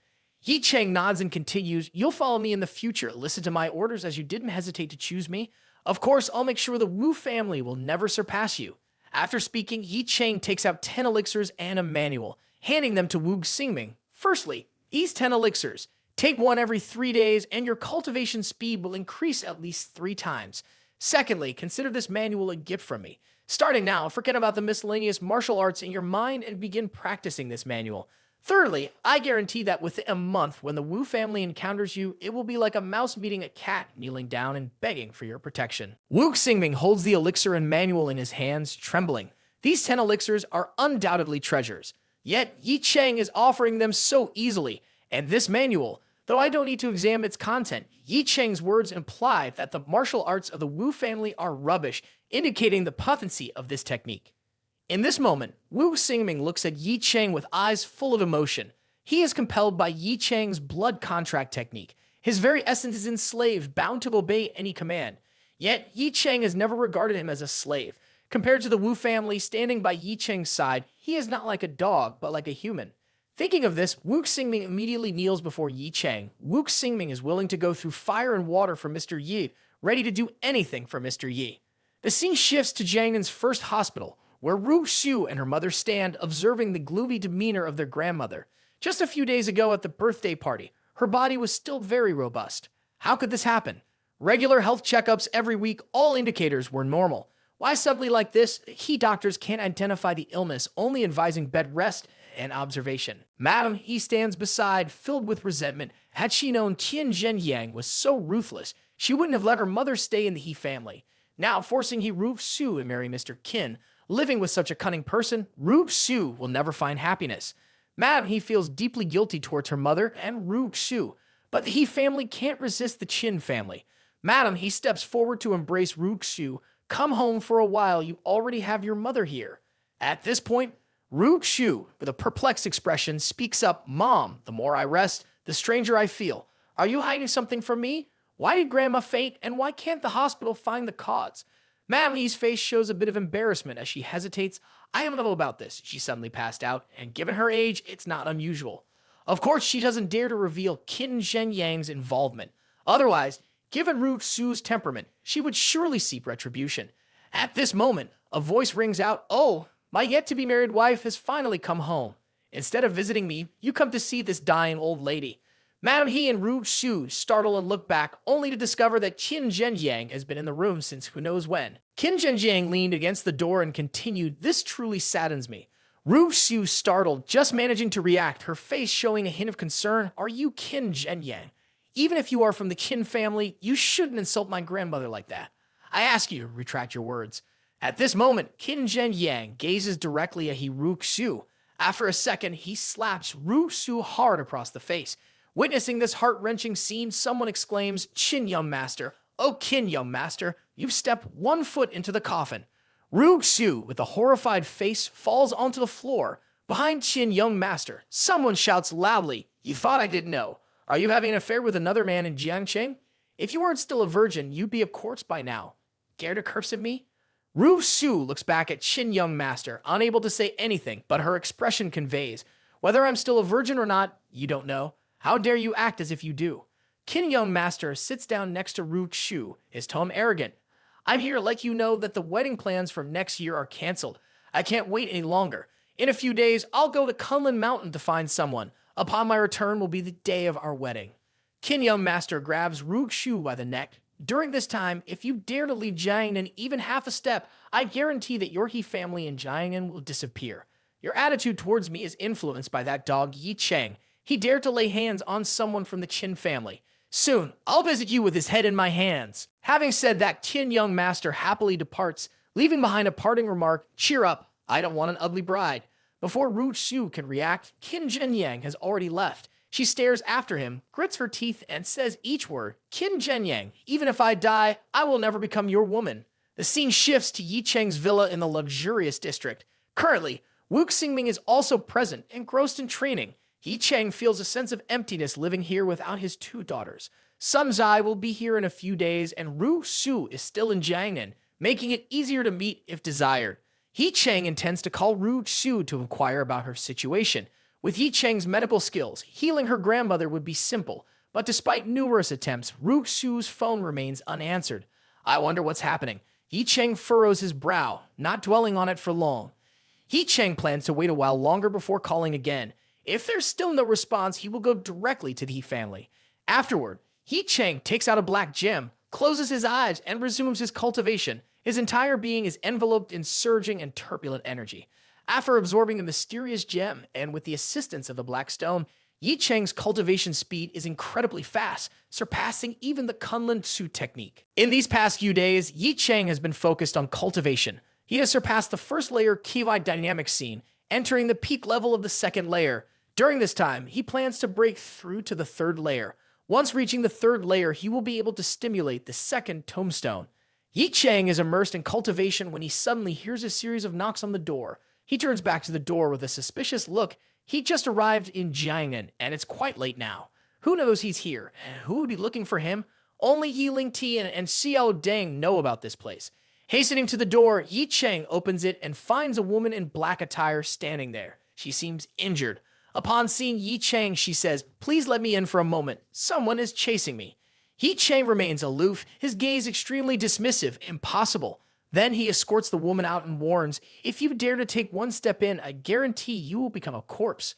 Ye Cheng nods and continues, "You'll follow me in the future, listen to my orders as you didn't hesitate to choose me. Of course, I'll make sure the Wu family will never surpass you." After speaking, Ye Cheng takes out 10 elixirs and a manual, handing them to Wu Xingming. "Firstly, these 10 elixirs. Take one every 3 days, and your cultivation speed will increase at least 3 times. Secondly, consider this manual a gift from me. Starting now, forget about the miscellaneous martial arts in your mind and begin practicing this manual. Thirdly, I guarantee that within a month, when the Wu family encounters you, it will be like a mouse meeting a cat, kneeling down and begging for your protection. Wu Xingming holds the elixir and manual in his hands, trembling. These 10 elixirs are undoubtedly treasures. Yet, Ye Cheng is offering them so easily, and this manual, though I don't need to examine its content, Ye Cheng's words imply that the martial arts of the Wu family are rubbish, indicating the potency of this technique. In this moment, Wu Xingming looks at Ye Cheng with eyes full of emotion. He is compelled by Ye Cheng's blood contract technique. His very essence is enslaved, bound to obey any command. Yet, Ye Cheng has never regarded him as a slave. Compared to the Wu family standing by Ye Cheng's side, he is not like a dog, but like a human. Thinking of this, Wu Xingming immediately kneels before Ye Cheng. Wu Xingming is willing to go through fire and water for Mr. Yi, ready to do anything for Mr. Yi. The scene shifts to Jiangnan's first hospital, where Ru Xu and her mother stand, observing the gloomy demeanor of their grandmother. Just a few days ago at the birthday party, her body was still very robust. How could this happen? Regular health checkups every week, all indicators were normal. Why suddenly like this? He doctors can't identify the illness, only advising bed rest and observation. Madam, he stands beside, filled with resentment. Had she known Tian Zhenyang was so ruthless, she wouldn't have let her mother stay in the He family. Now, forcing he Ru Xu to marry Mr. Qin, living with such a cunning person, Ru Xu will never find happiness. Madam, he feels deeply guilty towards her mother and Ru Xu, but the He family can't resist the Qin family. Madam, he steps forward to embrace Ru Xu. Come home for a while, you already have your mother here. At this point, Ru Xu, with a perplexed expression, speaks up, Mom, the more I rest, the stranger I feel. Are you hiding something from me? Why did Grandma faint, and why can't the hospital find the cause? Madam He's face shows a bit of embarrassment as she hesitates. I don't know about this. She suddenly passed out, and given her age, it's not unusual. Of course, she doesn't dare to reveal Qin Zhenyang's involvement. Otherwise, given Ru Xu's temperament, she would surely seek retribution. At this moment, a voice rings out, Oh, my yet-to-be-married wife has finally come home. Instead of visiting me, you come to see this dying old lady. Madam He and Ru Xu startle and look back, only to discover that Qin Zhenyang has been in the room since who knows when. Qin Zhenyang leaned against the door and continued, This truly saddens me. Ru Xu startled, just managing to react, her face showing a hint of concern. Are you Qin Zhenyang? Even if you are from the Qin family, you shouldn't insult my grandmother like that. I ask you to retract your words. At this moment, Qin Zhenyang gazes directly at Ru Xu. After a second, he slaps Ru Xu hard across the face. Witnessing this heart-wrenching scene, someone exclaims, Qin young master, oh Qin young master, you've stepped 1 foot into the coffin. Ru Xu, with a horrified face, falls onto the floor. Behind Qin young master, someone shouts loudly, You thought I didn't know. Are you having an affair with another man in Jiangcheng? If you weren't still a virgin, you'd be a corpse by now. Dare to curse at me? Ru Xu looks back at Qin young master, unable to say anything, but her expression conveys, Whether I'm still a virgin or not, you don't know. How dare you act as if you do? Qin young master sits down next to Ru Xu, his tone arrogant. I'm here to let you know that the wedding plans for next year are canceled. I can't wait any longer. In a few days, I'll go to Kunlun Mountain to find someone. Upon my return will be the day of our wedding. Qin young master grabs Ru Xu by the neck. During this time, if you dare to leave Jiangnan even half a step, I guarantee that your He family in Jiangnan will disappear. Your attitude towards me is influenced by that dog Ye Cheng. He dared to lay hands on someone from the Qin family. Soon, I'll visit you with his head in my hands. Having said that, Qin young master happily departs, leaving behind a parting remark, Cheer up, I don't want an ugly bride. Before Ru Xu can react, Qin Zhenyang has already left. She stares after him, grits her teeth, and says each word, Qin Zhenyang, even if I die, I will never become your woman. The scene shifts to Ye Cheng's villa in the luxurious district. Currently, Wu Xingming is also present, engrossed in training. Ye Cheng feels a sense of emptiness living here without his 2 daughters. Sun Zai will be here in a few days, and Ru Xu is still in Jiangnan, making it easier to meet if desired. Ye Cheng intends to call Ru Xu to inquire about her situation. With Ye Cheng's medical skills, healing her grandmother would be simple, but despite numerous attempts, Ru Xu's phone remains unanswered. I wonder what's happening. Ye Cheng furrows his brow, not dwelling on it for long. Ye Cheng plans to wait a while longer before calling again. If there's still no response, he will go directly to the He family. Afterward, Ye Cheng takes out a black gem, closes his eyes, and resumes his cultivation. His entire being is enveloped in surging and turbulent energy. After absorbing a mysterious gem and with the assistance of the black stone, Ye Cheng's cultivation speed is incredibly fast, surpassing even the Kunlun Tsu technique. In these past few days, Ye Cheng has been focused on cultivation. He has surpassed the first layer Kiwai dynamic scene, entering the peak level of the second layer. During this time, he plans to break through to the third layer. Once reaching the third layer, he will be able to stimulate the second tombstone. Ye Cheng is immersed in cultivation when he suddenly hears a series of knocks on the door. He turns back to the door with a suspicious look. He just arrived in Jiangnan, and it's quite late now. Who knows he's here? Who would be looking for him? Only Yi Lingtian and Xiao Deng know about this place. Hastening to the door, Ye Cheng opens it and finds a woman in black attire standing there. She seems injured. Upon seeing Ye Cheng, she says, "Please let me in for a moment. Someone is chasing me." Ye Cheng remains aloof, his gaze extremely dismissive, impossible. Then he escorts the woman out and warns, "If you dare to take one step in, I guarantee you will become a corpse."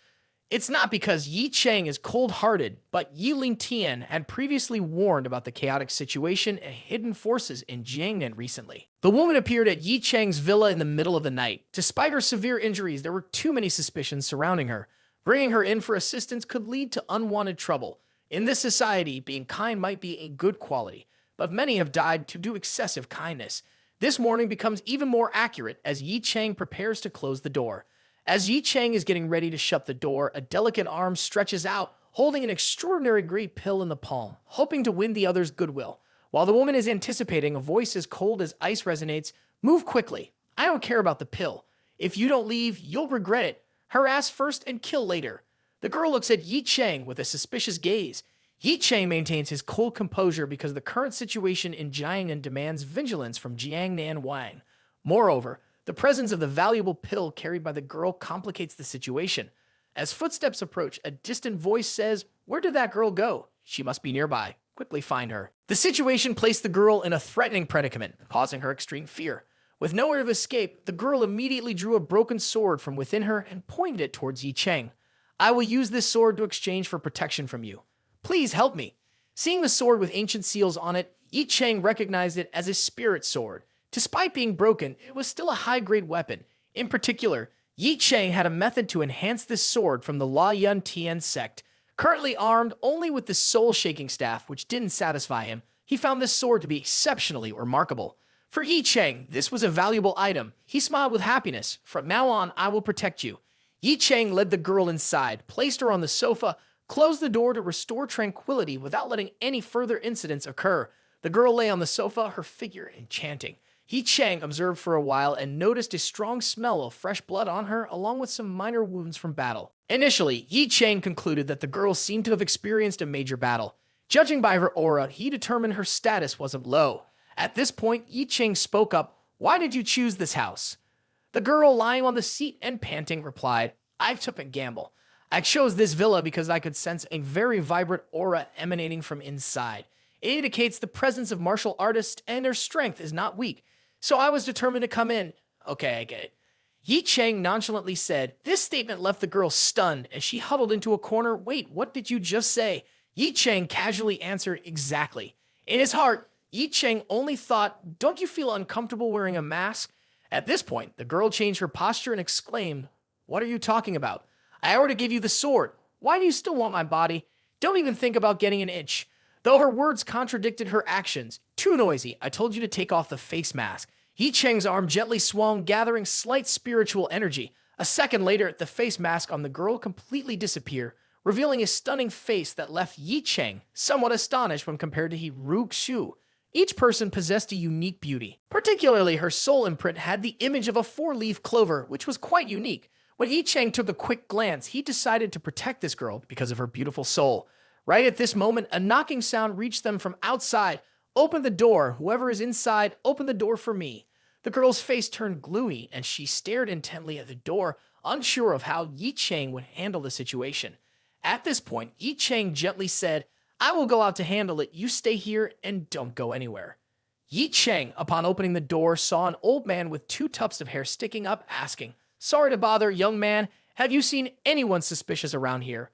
It's not because Ye Cheng is cold-hearted, but Yi Lingtian had previously warned about the chaotic situation and hidden forces in Jiangnan recently. The woman appeared at Ye Cheng's villa in the middle of the night. Despite her severe injuries, there were too many suspicions surrounding her. Bringing her in for assistance could lead to unwanted trouble. In this society, being kind might be a good quality, but many have died to do excessive kindness. This warning becomes even more accurate as Ye Cheng prepares to close the door. As Ye Cheng is getting ready to shut the door, a delicate arm stretches out, holding an extraordinary great pill in the palm, hoping to win the other's goodwill. While the woman is anticipating, a voice as cold as ice resonates, "Move quickly. I don't care about the pill. If you don't leave, you'll regret it. Harass first and kill later." The girl looks at Ye Cheng with a suspicious gaze. Ye Cheng maintains his cold composure because the current situation in Jiangnan demands vigilance from Jiangnan Wang. Moreover, the presence of the valuable pill carried by the girl complicates the situation. As footsteps approach, a distant voice says, "Where did that girl go? She must be nearby. Quickly find her." The situation placed the girl in a threatening predicament, causing her extreme fear. With nowhere to escape, the girl immediately drew a broken sword from within her and pointed it towards Ye Cheng. "I will use this sword to exchange for protection from you. Please help me." Seeing the sword with ancient seals on it, Ye Cheng recognized it as a spirit sword. Despite being broken, it was still a high-grade weapon. In particular, Ye Cheng had a method to enhance this sword from the La Yun Tian sect. Currently armed only with the soul-shaking staff, which didn't satisfy him, he found this sword to be exceptionally remarkable. For Ye Cheng, this was a valuable item. He smiled with happiness. "From now on, I will protect you." Ye Cheng led the girl inside, placed her on the sofa, closed the door to restore tranquility without letting any further incidents occur. The girl lay on the sofa, her figure enchanting. Ye Cheng observed for a while and noticed a strong smell of fresh blood on her, along with some minor wounds from battle. Initially, Ye Cheng concluded that the girl seemed to have experienced a major battle. Judging by her aura, he determined her status wasn't low. At this point, Ye Cheng spoke up, "Why did you choose this house?" The girl, lying on the seat and panting, replied, "I took a gamble. I chose this villa because I could sense a very vibrant aura emanating from inside. It indicates the presence of martial artists and their strength is not weak. So I was determined to come in." "Okay, I get it." Ye Cheng nonchalantly said. This statement left the girl stunned as she huddled into a corner. "Wait, what did you just say?" Ye Cheng casually answered, "Exactly." In his heart, Ye Cheng only thought, "Don't you feel uncomfortable wearing a mask?" At this point, the girl changed her posture and exclaimed, "What are you talking about? I already gave you the sword. Why do you still want my body? Don't even think about getting an itch." Though her words contradicted her actions. "Too noisy. I told you to take off the face mask." Ye Cheng's arm gently swung, gathering slight spiritual energy. A second later, the face mask on the girl completely disappeared, revealing a stunning face that left Ye Cheng somewhat astonished when compared to Ru Xu. Each person possessed a unique beauty. Particularly, her soul imprint had the image of a four-leaf clover, which was quite unique. When Ye Cheng took a quick glance, he decided to protect this girl because of her beautiful soul. Right at this moment, a knocking sound reached them from outside. "Open the door. Whoever is inside, open the door for me." The girl's face turned gloomy, and she stared intently at the door, unsure of how Ye Cheng would handle the situation. At this point, Ye Cheng gently said, "I will go out to handle it. You stay here and don't go anywhere." Ye Cheng, upon opening the door, saw an old man with 2 tufts of hair sticking up, asking, "Sorry to bother, young man. Have you seen anyone suspicious around here?"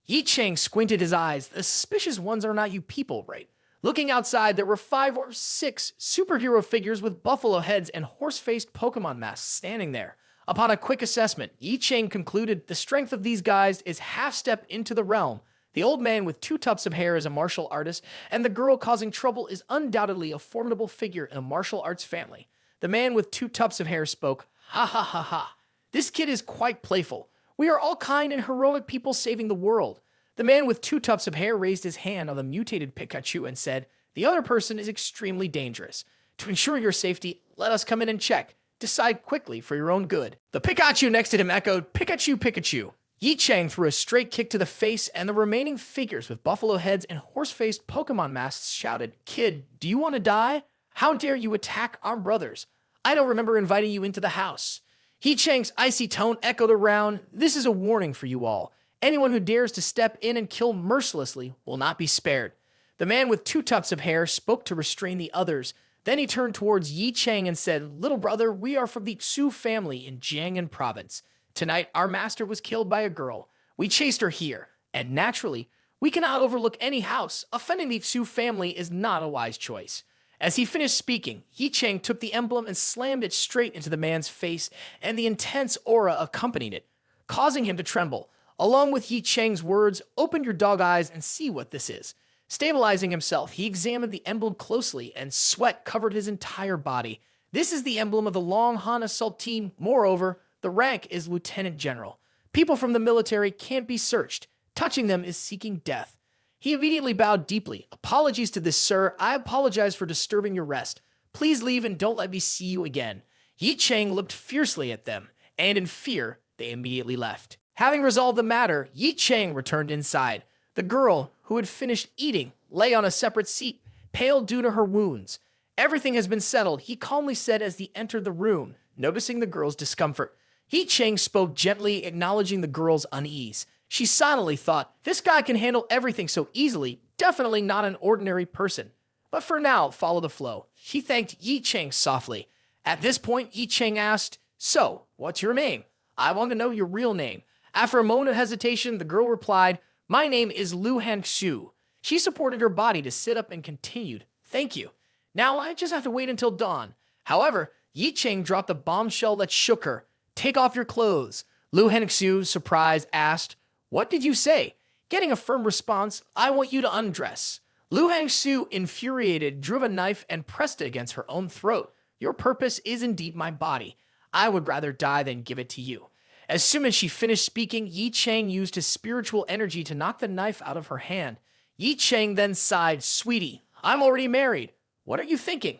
Ye Cheng squinted his eyes. "The suspicious ones are not you people, right?" Looking outside, there were 5 or 6 superhero figures with buffalo heads and horse-faced Pokemon masks standing there. Upon a quick assessment, Ye Cheng concluded the strength of these guys is half step into the realm. The old man with 2 tufts of hair is a martial artist, and the girl causing trouble is undoubtedly a formidable figure in a martial arts family. The man with 2 tufts of hair spoke, "Ha ha ha ha. This kid is quite playful. We are all kind and heroic people saving the world." The man with 2 tufts of hair raised his hand on the mutated Pikachu and said, "The other person is extremely dangerous. To ensure your safety, let us come in and check. Decide quickly for your own good." The Pikachu next to him echoed, "Pikachu, Pikachu." Ye Cheng threw a straight kick to the face, and the remaining figures with buffalo heads and horse-faced Pokemon masks shouted, "Kid, do you want to die? How dare you attack our brothers? I don't remember inviting you into the house." Ye Cheng's icy tone echoed around, "This is a warning for you all. Anyone who dares to step in and kill mercilessly will not be spared." The man with 2 tufts of hair spoke to restrain the others. Then he turned towards Ye Cheng and said, "Little brother, we are from the Tsu family in Jianghan province. Tonight, our master was killed by a girl. We chased her here, and naturally, we cannot overlook any house. Offending the Tsu family is not a wise choice." As he finished speaking, Ye Cheng took the emblem and slammed it straight into the man's face, and the intense aura accompanied it, causing him to tremble. Along with Ye Cheng's words, "Open your dog eyes and see what this is." Stabilizing himself, he examined the emblem closely, and sweat covered his entire body. This is the emblem of the Long Han Assault Team. Moreover, the rank is Lieutenant General. People from the military can't be searched. Touching them is seeking death. He immediately bowed deeply. "Apologies to this, sir. I apologize for disturbing your rest. Please leave and don't let me see you again." Ye Cheng looked fiercely at them, and in fear, they immediately left. Having resolved the matter, Ye Cheng returned inside. The girl, who had finished eating, lay on a separate seat, pale due to her wounds. "Everything has been settled," he calmly said as he entered the room, noticing the girl's discomfort. Ye Cheng spoke gently, acknowledging the girl's unease. She silently thought, "This guy can handle everything so easily, definitely not an ordinary person." But for now, follow the flow. She thanked Ye Cheng softly. At this point, Ye Cheng asked, "So, what's your name? I want to know your real name." After a moment of hesitation, the girl replied, "My name is Lu Hanxu." She supported her body to sit up and continued, "Thank you. Now I just have to wait until dawn." However, Ye Cheng dropped a bombshell that shook her. "Take off your clothes." Lu Hanxu, surprised, asked, "What did you say?" Getting a firm response, "I want you to undress." Lu Hanxu, infuriated, drew a knife and pressed it against her own throat. "Your purpose is indeed my body. I would rather die than give it to you." As soon as she finished speaking, Ye Cheng used his spiritual energy to knock the knife out of her hand. Ye Cheng then sighed, "Sweetie, I'm already married. What are you thinking?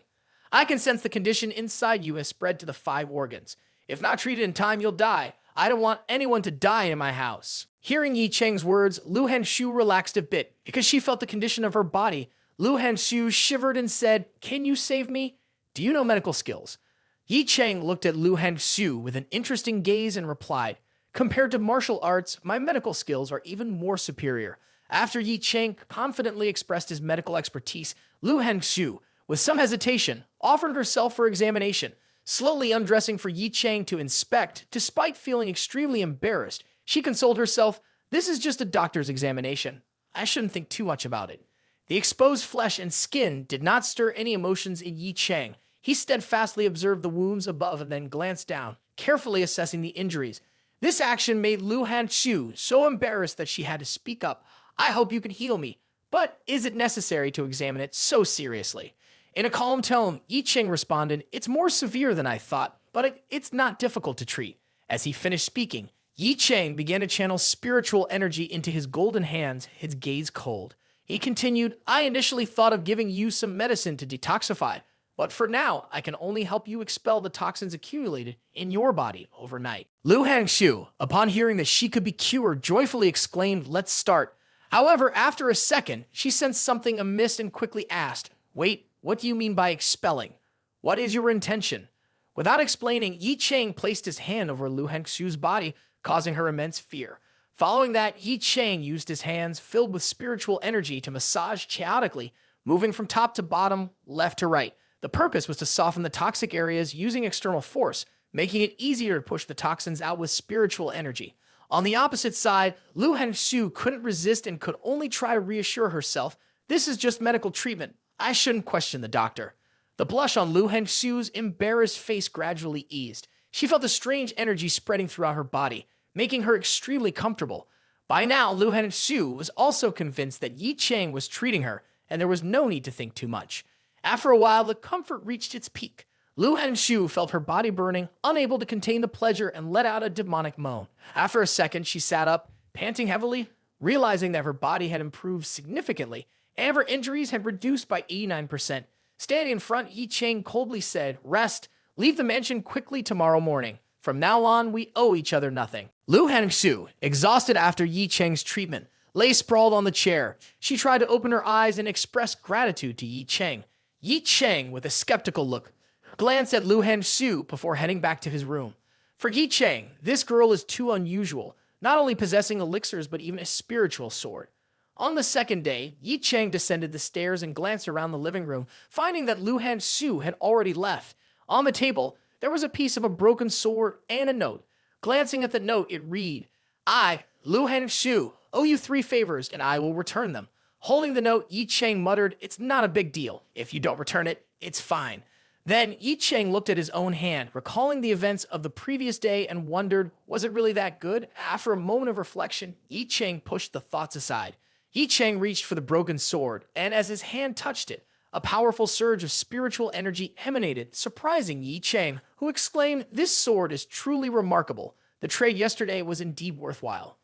I can sense the condition inside you has spread to the 5 organs. If not treated in time, you'll die. I don't want anyone to die in my house." Hearing Ye Cheng's words, Lu Hanxu relaxed a bit because she felt the condition of her body. Lu Hanxu shivered and said, "Can you save me? Do you know medical skills?" Ye Cheng looked at Lu Hanxu with an interesting gaze and replied, "Compared to martial arts, my medical skills are even more superior." After Ye Cheng confidently expressed his medical expertise, Lu Hanxu, with some hesitation, offered herself for examination. Slowly undressing for Ye Cheng to inspect, despite feeling extremely embarrassed, she consoled herself, "This is just a doctor's examination. I shouldn't think too much about it." The exposed flesh and skin did not stir any emotions in Ye Cheng. He steadfastly observed the wounds above and then glanced down, carefully assessing the injuries. This action made Lu Hanxu so embarrassed that she had to speak up. "I hope you can heal me, but is it necessary to examine it so seriously?" In a calm tone, Ye Cheng responded, "It's more severe than I thought, but it's not difficult to treat." As he finished speaking, Ye Cheng began to channel spiritual energy into his golden hands, his gaze cold. He continued, "I initially thought of giving you some medicine to detoxify, but for now, I can only help you expel the toxins accumulated in your body overnight." Lu Hanxu, upon hearing that she could be cured, joyfully exclaimed, "Let's start." However, after a second, she sensed something amiss and quickly asked, "Wait, what do you mean by expelling? What is your intention?" Without explaining, Ye Cheng placed his hand over Lu Hanxu's body, causing her immense fear. Following that, Ye Cheng used his hands filled with spiritual energy to massage chaotically, moving from top to bottom, left to right. The purpose was to soften the toxic areas using external force, making it easier to push the toxins out with spiritual energy. On the opposite side, Lu Hanxu couldn't resist and could only try to reassure herself, "This is just medical treatment. I shouldn't question the doctor." The blush on Lu Hanxu's embarrassed face gradually eased. She felt a strange energy spreading throughout her body, making her extremely comfortable. By now, Lu Hanxiu was also convinced that Ye Cheng was treating her, and there was no need to think too much. After a while, the comfort reached its peak. Lu Hanxiu felt her body burning, unable to contain the pleasure, and let out a demonic moan. After a second, she sat up, panting heavily, realizing that her body had improved significantly, and her injuries had reduced by 89%. Standing in front, Ye Cheng coldly said, "Rest. Leave the mansion quickly tomorrow morning. From now on, we owe each other nothing." Lu Hanxiu, exhausted after Ye Cheng's treatment, lay sprawled on the chair. She tried to open her eyes and express gratitude to Ye Cheng. Ye Cheng, with a skeptical look, glanced at Lu Hanxiu before heading back to his room. For Ye Cheng, this girl is too unusual, not only possessing elixirs but even a spiritual sword. On the second day, Ye Cheng descended the stairs and glanced around the living room, finding that Lu Hanxiu had already left. On the table, there was a piece of a broken sword and a note. Glancing at the note, it read, "I, Lu Hanxiu, owe you 3 favors and I will return them." Holding the note, Ye Cheng muttered, "It's not a big deal. If you don't return it, it's fine." Then Ye Cheng looked at his own hand, recalling the events of the previous day and wondered, was it really that good? After a moment of reflection, Ye Cheng pushed the thoughts aside. Ye Cheng reached for the broken sword, and as his hand touched it, a powerful surge of spiritual energy emanated, surprising Ye Cheng, who exclaimed, "This sword is truly remarkable. The trade yesterday was indeed worthwhile."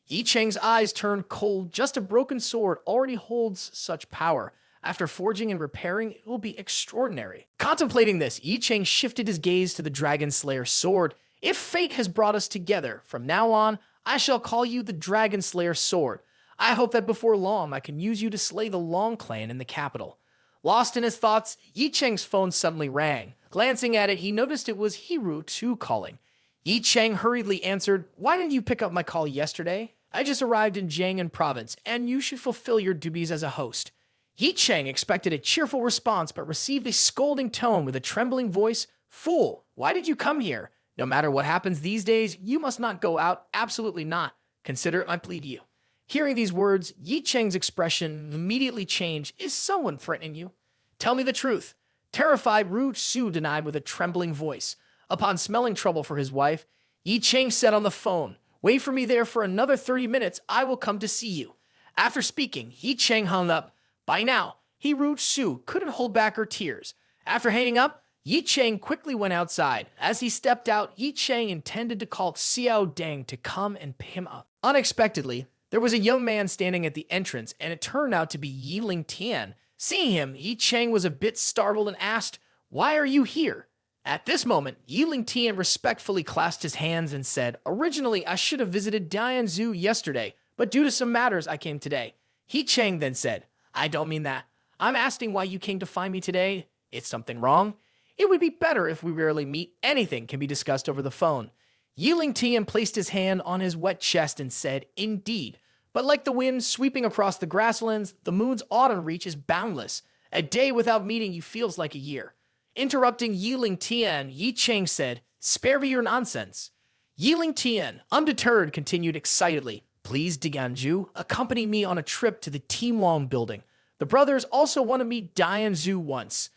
Ye Cheng's eyes turned cold. Just a broken sword already holds such power. After forging and repairing, it will be extraordinary. Contemplating this, Ye Cheng shifted his gaze to the Dragon Slayer's sword. "If fate has brought us together, from now on, I shall call you the Dragon Slayer's sword. I hope that before long, I can use you to slay the Long clan in the capital." Lost in his thoughts, Ye Cheng's phone suddenly rang. Glancing at it, he noticed it was Hiru Tu calling. Ye Cheng hurriedly answered, "Why didn't you pick up my call yesterday? I just arrived in Jiangnan province, and you should fulfill your duties as a host." Ye Cheng expected a cheerful response, but received a scolding tone with a trembling voice. "Fool, why did you come here? No matter what happens these days, you must not go out, absolutely not. Consider it my plea to you." Hearing these words, Ye Cheng's expression immediately changed. "Is someone threatening you? Tell me the truth." Terrified, Ru Su denied with a trembling voice. Upon smelling trouble for his wife, Ye Cheng said on the phone, "Wait for me there for another 30 minutes. I will come to see you." After speaking, Ye Cheng hung up. By now, Ru Su couldn't hold back her tears. After hanging up, Ye Cheng quickly went outside. As he stepped out, Ye Cheng intended to call Xiao Deng to come and pick him up. Unexpectedly, there was a young man standing at the entrance, and it turned out to be Ye Tian. Seeing him, Ye Cheng was a bit startled and asked, "Why are you here?" At this moment, Ye Tian respectfully clasped his hands and said, "Originally, I should have visited Dianzhu yesterday, but due to some matters, I came today." Ye Cheng then said, "I don't mean that. I'm asking why you came to find me today. Is something wrong? It would be better if we rarely meet. Anything can be discussed over the phone." Ye Tian placed his hand on his wet chest and said, "Indeed. But like the wind sweeping across the grasslands, the moon's autumn reach is boundless. A day without meeting you feels like a year." Interrupting Ye Tian, Ye Cheng said, "Spare me your nonsense." Ye Tian, undeterred, continued excitedly, "Please, Dianzhu, accompany me on a trip to the Timlong building. The brothers also want to meet Dianzhu once."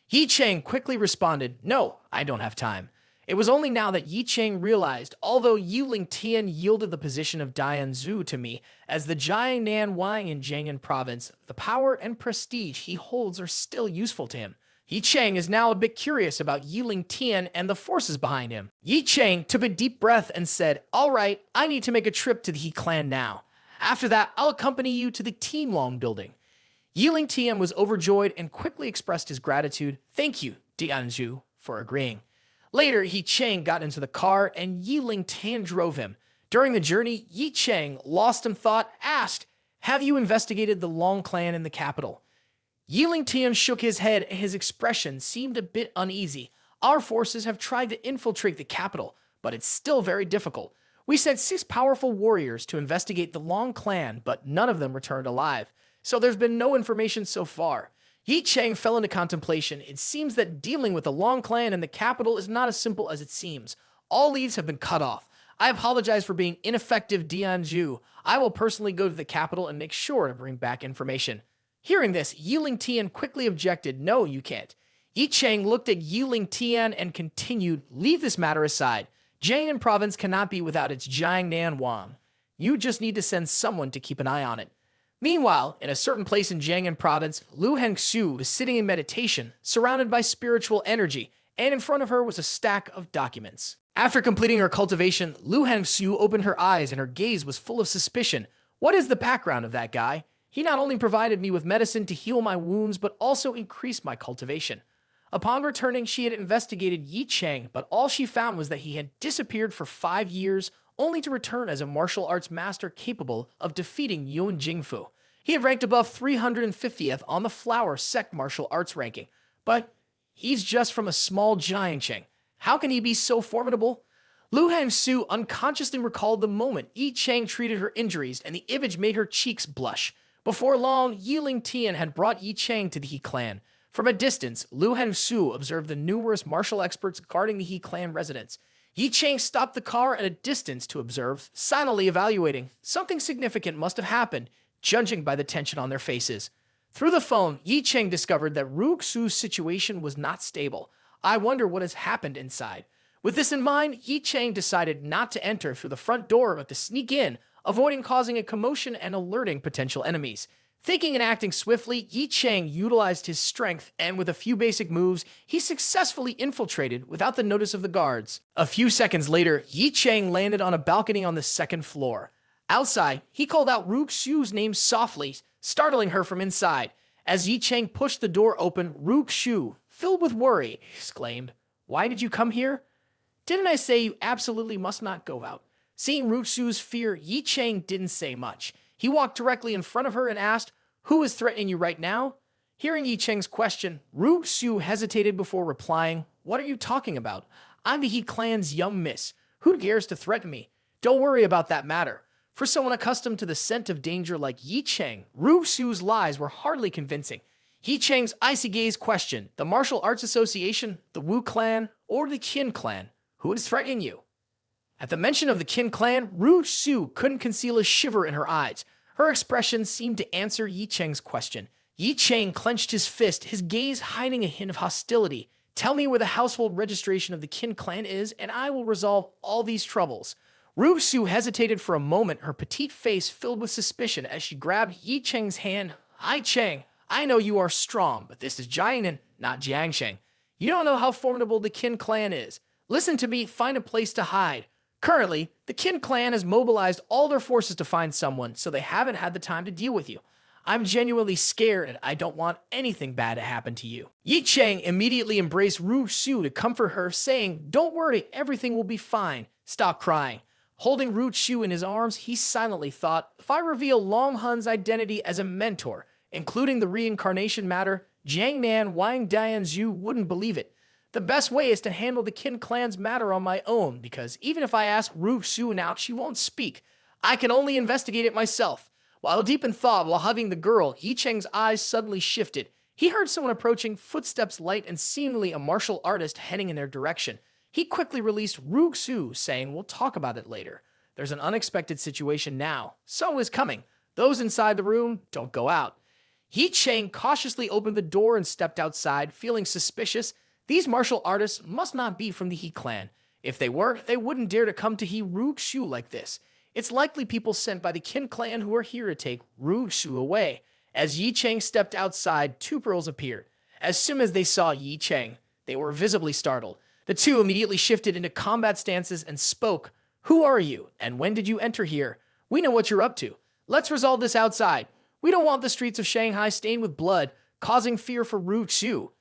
Ye Cheng quickly responded, "No, I don't have time." It was only now that Ye Cheng realized, although Ye Tian yielded the position of Dianzhu to me, as the Jiangnan Wang in Jiangnan province, the power and prestige he holds are still useful to him. Ye Cheng is now a bit curious about Ye Tian and the forces behind him. Ye Cheng took a deep breath and said, "All right, I need to make a trip to the He clan now. After that, I'll accompany you to the Timlong building." Ye Tian was overjoyed and quickly expressed his gratitude. "Thank you, Dianzhu," for agreeing. Later, Ye Cheng got into the car and Ye Tian drove him. During the journey, Ye Cheng, lost in thought, asked, "Have you investigated the Long clan in the capital?" Ye Tian shook his head and his expression seemed a bit uneasy. "Our forces have tried to infiltrate the capital, but it's still very difficult. We sent 6 powerful warriors to investigate the Long clan, but none of them returned alive. So there's been no information so far." Ye Cheng fell into contemplation. It seems that dealing with the Long clan in the capital is not as simple as it seems. All leads have been cut off. I apologize for being ineffective, Dianzhu. I will personally go to the capital and make sure to bring back information. Hearing this, Ye Tian quickly objected, "No, you can't. Ye Cheng looked at Yiling Tian and continued, "Leave this matter aside. Jiangnan province cannot be without its Jiangnan Wang. You just need to send someone to keep an eye on it." Meanwhile, in a certain place in Jiangnan province, Lu Hengxiu was sitting in meditation, surrounded by spiritual energy, and in front of her was a stack of documents. After completing her cultivation, Lu Hengxiu opened her eyes and her gaze was full of suspicion. "What is the background of that guy? He not only provided me with medicine to heal my wounds, but also increased my cultivation." Upon returning, she had investigated Ye Cheng, but all she found was that he had disappeared for 5 years, only to return as a martial arts master capable of defeating Yun Jingfu. He had ranked above 350th on the Flower Sect martial arts ranking, but he's just from a small Jiangcheng. How can he be so formidable? Lu Hengxiu unconsciously recalled the moment Ye Cheng treated her injuries, and the image made her cheeks blush. Before long, Yiling Tian had brought Ye Cheng to the He clan. From a distance, Lu Hengxiu observed the numerous martial experts guarding the He clan residence. Ye Cheng stopped the car at a distance to observe, silently evaluating. Something significant must have happened, judging by the tension on their faces. Through the phone, Ye Cheng discovered that Ru Xu's situation was not stable. "I wonder what has happened inside." With this in mind, Ye Cheng decided not to enter through the front door but to sneak in, avoiding causing a commotion and alerting potential enemies. Thinking and acting swiftly, Ye Cheng utilized his strength, and with a few basic moves, he successfully infiltrated without the notice of the guards. A few seconds later, Ye Cheng landed on a balcony on the second floor. Outside, he called out Ru Xu's name softly, startling her from inside. As Ye Cheng pushed the door open, Ru Xu, filled with worry, exclaimed, "Why did you come here?" "Didn't I say you absolutely must not go out?" Seeing Ru Xu's fear, Ye Cheng didn't say much. He walked directly in front of her and asked, "Who is threatening you right now?" Hearing Ye Cheng's question, Ru Xu hesitated before replying, "What are you talking about? I'm the He clan's young miss. Who dares to threaten me? Don't worry about that matter." For someone accustomed to the scent of danger like Ye Cheng, Ru Xu's lies were hardly convincing. Ye Cheng's icy gaze questioned, "The Martial Arts Association, the Wu clan, or the Qin clan? Who is threatening you?" At the mention of the Qin clan, Ru Xu couldn't conceal a shiver in her eyes. Her expression seemed to answer Ye Cheng's question. Ye Cheng clenched his fist, his gaze hiding a hint of hostility. "Tell me where the household registration of the Qin clan is, and I will resolve all these troubles." Ru Xu hesitated for a moment, her petite face filled with suspicion as she grabbed Ye Cheng's hand. "Ye Cheng, I know you are strong, but this is Jiangnan, not Jiangsheng. You don't know how formidable the Qin clan is. Listen to me, find a place to hide. Currently, the Qin clan has mobilized all their forces to find someone, so they haven't had the time to deal with you. I'm genuinely scared, and I don't want anything bad to happen to you." Ye Cheng immediately embraced Ru Xu to comfort her, saying, "Don't worry, everything will be fine. Stop crying." Holding Ru Xu in his arms, he silently thought, "If I reveal Long Hun's identity as a mentor, including the reincarnation matter, Jiangnan Wang Dianzhu wouldn't believe it. The best way is to handle the Qin clan's matter on my own, because even if I ask Ru Xu now, she won't speak. I can only investigate it myself." While deep in thought while hugging the girl, Ye Cheng's eyes suddenly shifted. He heard someone approaching, footsteps light and seemingly a martial artist heading in their direction. He quickly released Ru Xu, saying, "We'll talk about it later. There's an unexpected situation now. So is coming. Those inside the room, don't go out." Ye Cheng cautiously opened the door and stepped outside, feeling suspicious. These martial artists must not be from the He clan. If they were, they wouldn't dare to come to Ru Xu like this. It's likely people sent by the Qin clan who are here to take Ru Xu away. As Ye Cheng stepped outside, two girls appeared. As soon as they saw Ye Cheng, they were visibly startled. The two immediately shifted into combat stances and spoke. "Who are you, and when did you enter here? We know what you're up to. Let's resolve this outside. We don't want the streets of Shanghai stained with blood, causing fear for Ru Xu."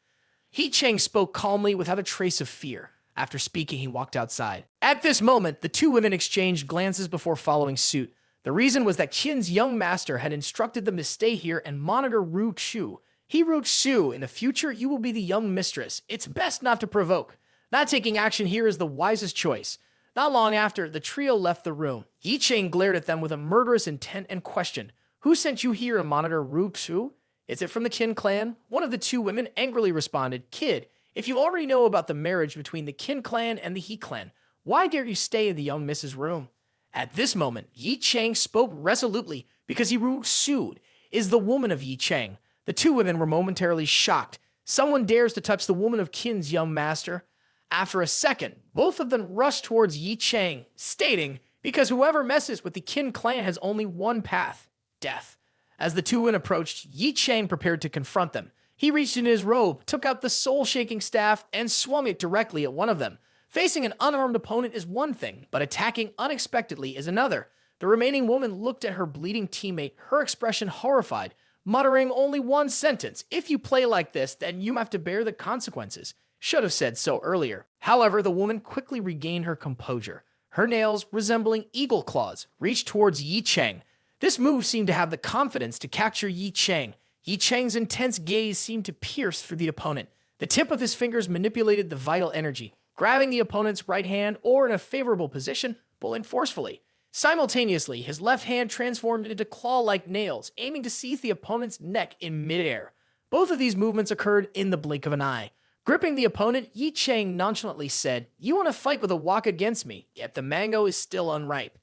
Ye Cheng spoke calmly without a trace of fear. After speaking, he walked outside. At this moment, the two women exchanged glances before following suit. The reason was that Qin's young master had instructed them to stay here and monitor Ru Xu. Ru Xu, in the future, you will be the young mistress. It's best not to provoke. Not taking action here is the wisest choice. Not long after, the trio left the room. Ye Cheng glared at them with a murderous intent and questioned, "Who sent you here to monitor Ru Xu? Is it from the Qin clan?" One of the two women angrily responded, "Kid, if you already know about the marriage between the Qin clan and the He clan, why dare you stay in the young miss's room?" At this moment, Ye Cheng spoke resolutely because Ru Xu is the woman of Ye Cheng. The two women were momentarily shocked. Someone dares to touch the woman of Qin's young master. After a second, both of them rushed towards Ye Cheng, stating, because whoever messes with the Qin clan has only one path, death. As the two men approached, Ye Cheng prepared to confront them. He reached in his robe, took out the soul-shaking staff, and swung it directly at one of them. Facing an unarmed opponent is one thing, but attacking unexpectedly is another. The remaining woman looked at her bleeding teammate, her expression horrified, muttering only one sentence, "If you play like this, then you have to bear the consequences." Should have said so earlier. However, the woman quickly regained her composure. Her nails, resembling eagle claws, reached towards Ye Cheng. This move seemed to have the confidence to capture Ye Cheng. Ye Cheng's intense gaze seemed to pierce through the opponent. The tip of his fingers manipulated the vital energy, grabbing the opponent's right hand or in a favorable position, pulling forcefully. Simultaneously, his left hand transformed into claw-like nails, aiming to seize the opponent's neck in midair. Both of these movements occurred in the blink of an eye. Gripping the opponent, Ye Cheng nonchalantly said, "You want to fight with a wok against me, yet the mango is still unripe."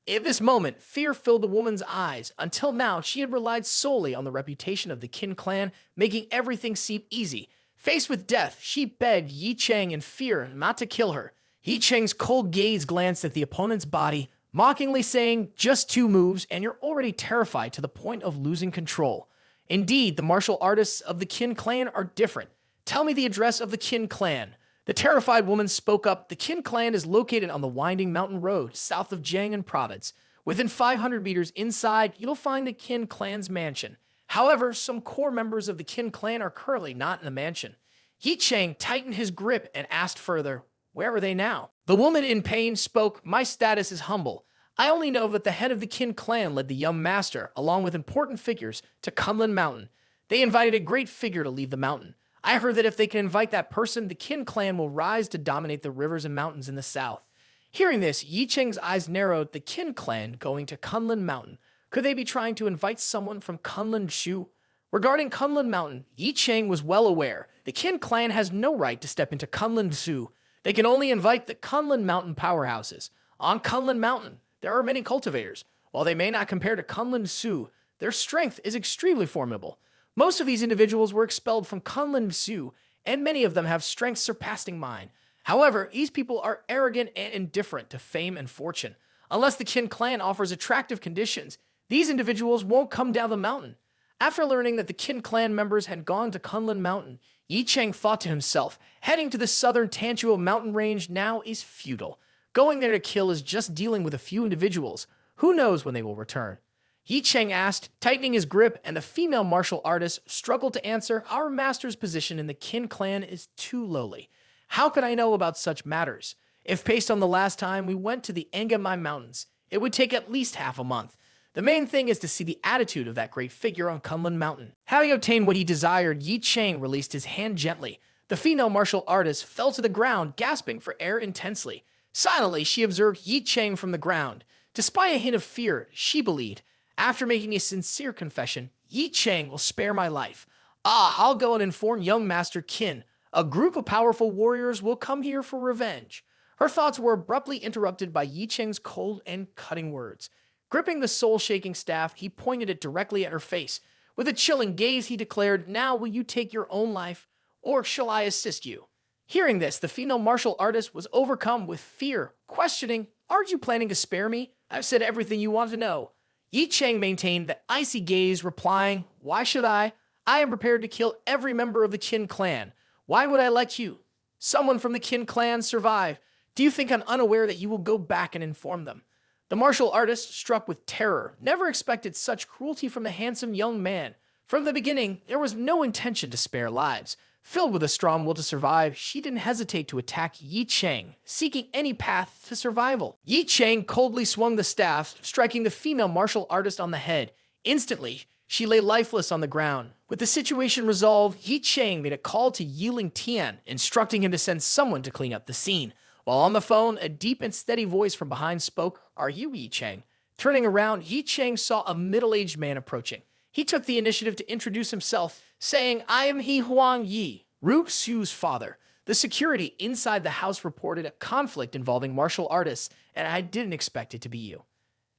At this moment, fear filled the woman's eyes. Until now, she had relied solely on the reputation of the Qin clan, making everything seem easy. Faced with death, she begged Ye Cheng in fear not to kill her. Ye Cheng's cold gaze glanced at the opponent's body, mockingly saying, "Just 2 moves, and you're already terrified to the point of losing control." Indeed, the martial artists of the Qin clan are different. "Tell me the address of the Qin clan." The terrified woman spoke up. The Qin clan is located on the winding mountain road south of Jiang'an province. Within 500 meters inside, you'll find the Qin clan's mansion. However, some core members of the Qin clan are currently not in the mansion. Ye Cheng tightened his grip and asked further, "Where are they now?" The woman in pain spoke, "My status is humble. I only know that the head of the Qin clan led the young master, along with important figures, to Kunlun Mountain. They invited a great figure to leave the mountain. I heard that if they can invite that person, the Qin clan will rise to dominate the rivers and mountains in the south." Hearing this, Ye Cheng's eyes narrowed. The Qin clan going to Kunlun Mountain. Could they be trying to invite someone from Kunlun Shu? Regarding Kunlun Mountain, Ye Cheng was well aware. The Qin clan has no right to step into Kunlun Shu. They can only invite the Kunlun Mountain powerhouses. On Kunlun Mountain, there are many cultivators. While they may not compare to Kunlun Shu, their strength is extremely formidable. Most of these individuals were expelled from Kunlun Shu, and many of them have strength surpassing mine. However, these people are arrogant and indifferent to fame and fortune. Unless the Qin clan offers attractive conditions, these individuals won't come down the mountain. After learning that the Qin clan members had gone to Kunlun Mountain, Ye Cheng thought to himself, heading to the southern Tanchuo mountain range now is futile. Going there to kill is just dealing with a few individuals. Who knows when they will return? Ye Cheng asked, tightening his grip, and the female martial artist struggled to answer, "Our master's position in the Qin clan is too lowly. How could I know about such matters? If based on the last time we went to the Engamai Mountains, it would take at least half a month. The main thing is to see the attitude of that great figure on Kunlun Mountain." Having obtained what he desired, Ye Cheng released his hand gently. The female martial artist fell to the ground, gasping for air intensely. Silently, she observed Ye Cheng from the ground. Despite a hint of fear, she believed. After making a sincere confession, "Ye Cheng will spare my life. I'll go and inform young Master Qin. A group of powerful warriors will come here for revenge." Her thoughts were abruptly interrupted by Ye Cheng's cold and cutting words. Gripping the soul-shaking staff, he pointed it directly at her face. With a chilling gaze, he declared, "Now will you take your own life, or shall I assist you?" Hearing this, the female martial artist was overcome with fear, questioning, "Aren't you planning to spare me? I've said everything you want to know." Ye Cheng maintained that icy gaze, replying, "Why should I? I am prepared to kill every member of the Qin clan. Why would I let you, someone from the Qin clan, survive? Do you think I'm unaware that you will go back and inform them?" The martial artist, struck with terror, never expected such cruelty from the handsome young man. From the beginning, there was no intention to spare lives. Filled with a strong will to survive, she didn't hesitate to attack Ye Cheng, seeking any path to survival. Ye Cheng coldly swung the staff, striking the female martial artist on the head. Instantly, she lay lifeless on the ground. With the situation resolved, Ye Cheng made a call to Yiling Tian, instructing him to send someone to clean up the scene. While on the phone, a deep and steady voice from behind spoke, "Are you Ye Cheng?" Turning around, Ye Cheng saw a middle-aged man approaching. He took the initiative to introduce himself, saying, "I am He Huang Yi, Ru Xu's father." The security inside the house reported a conflict involving martial artists, and I didn't expect it to be you.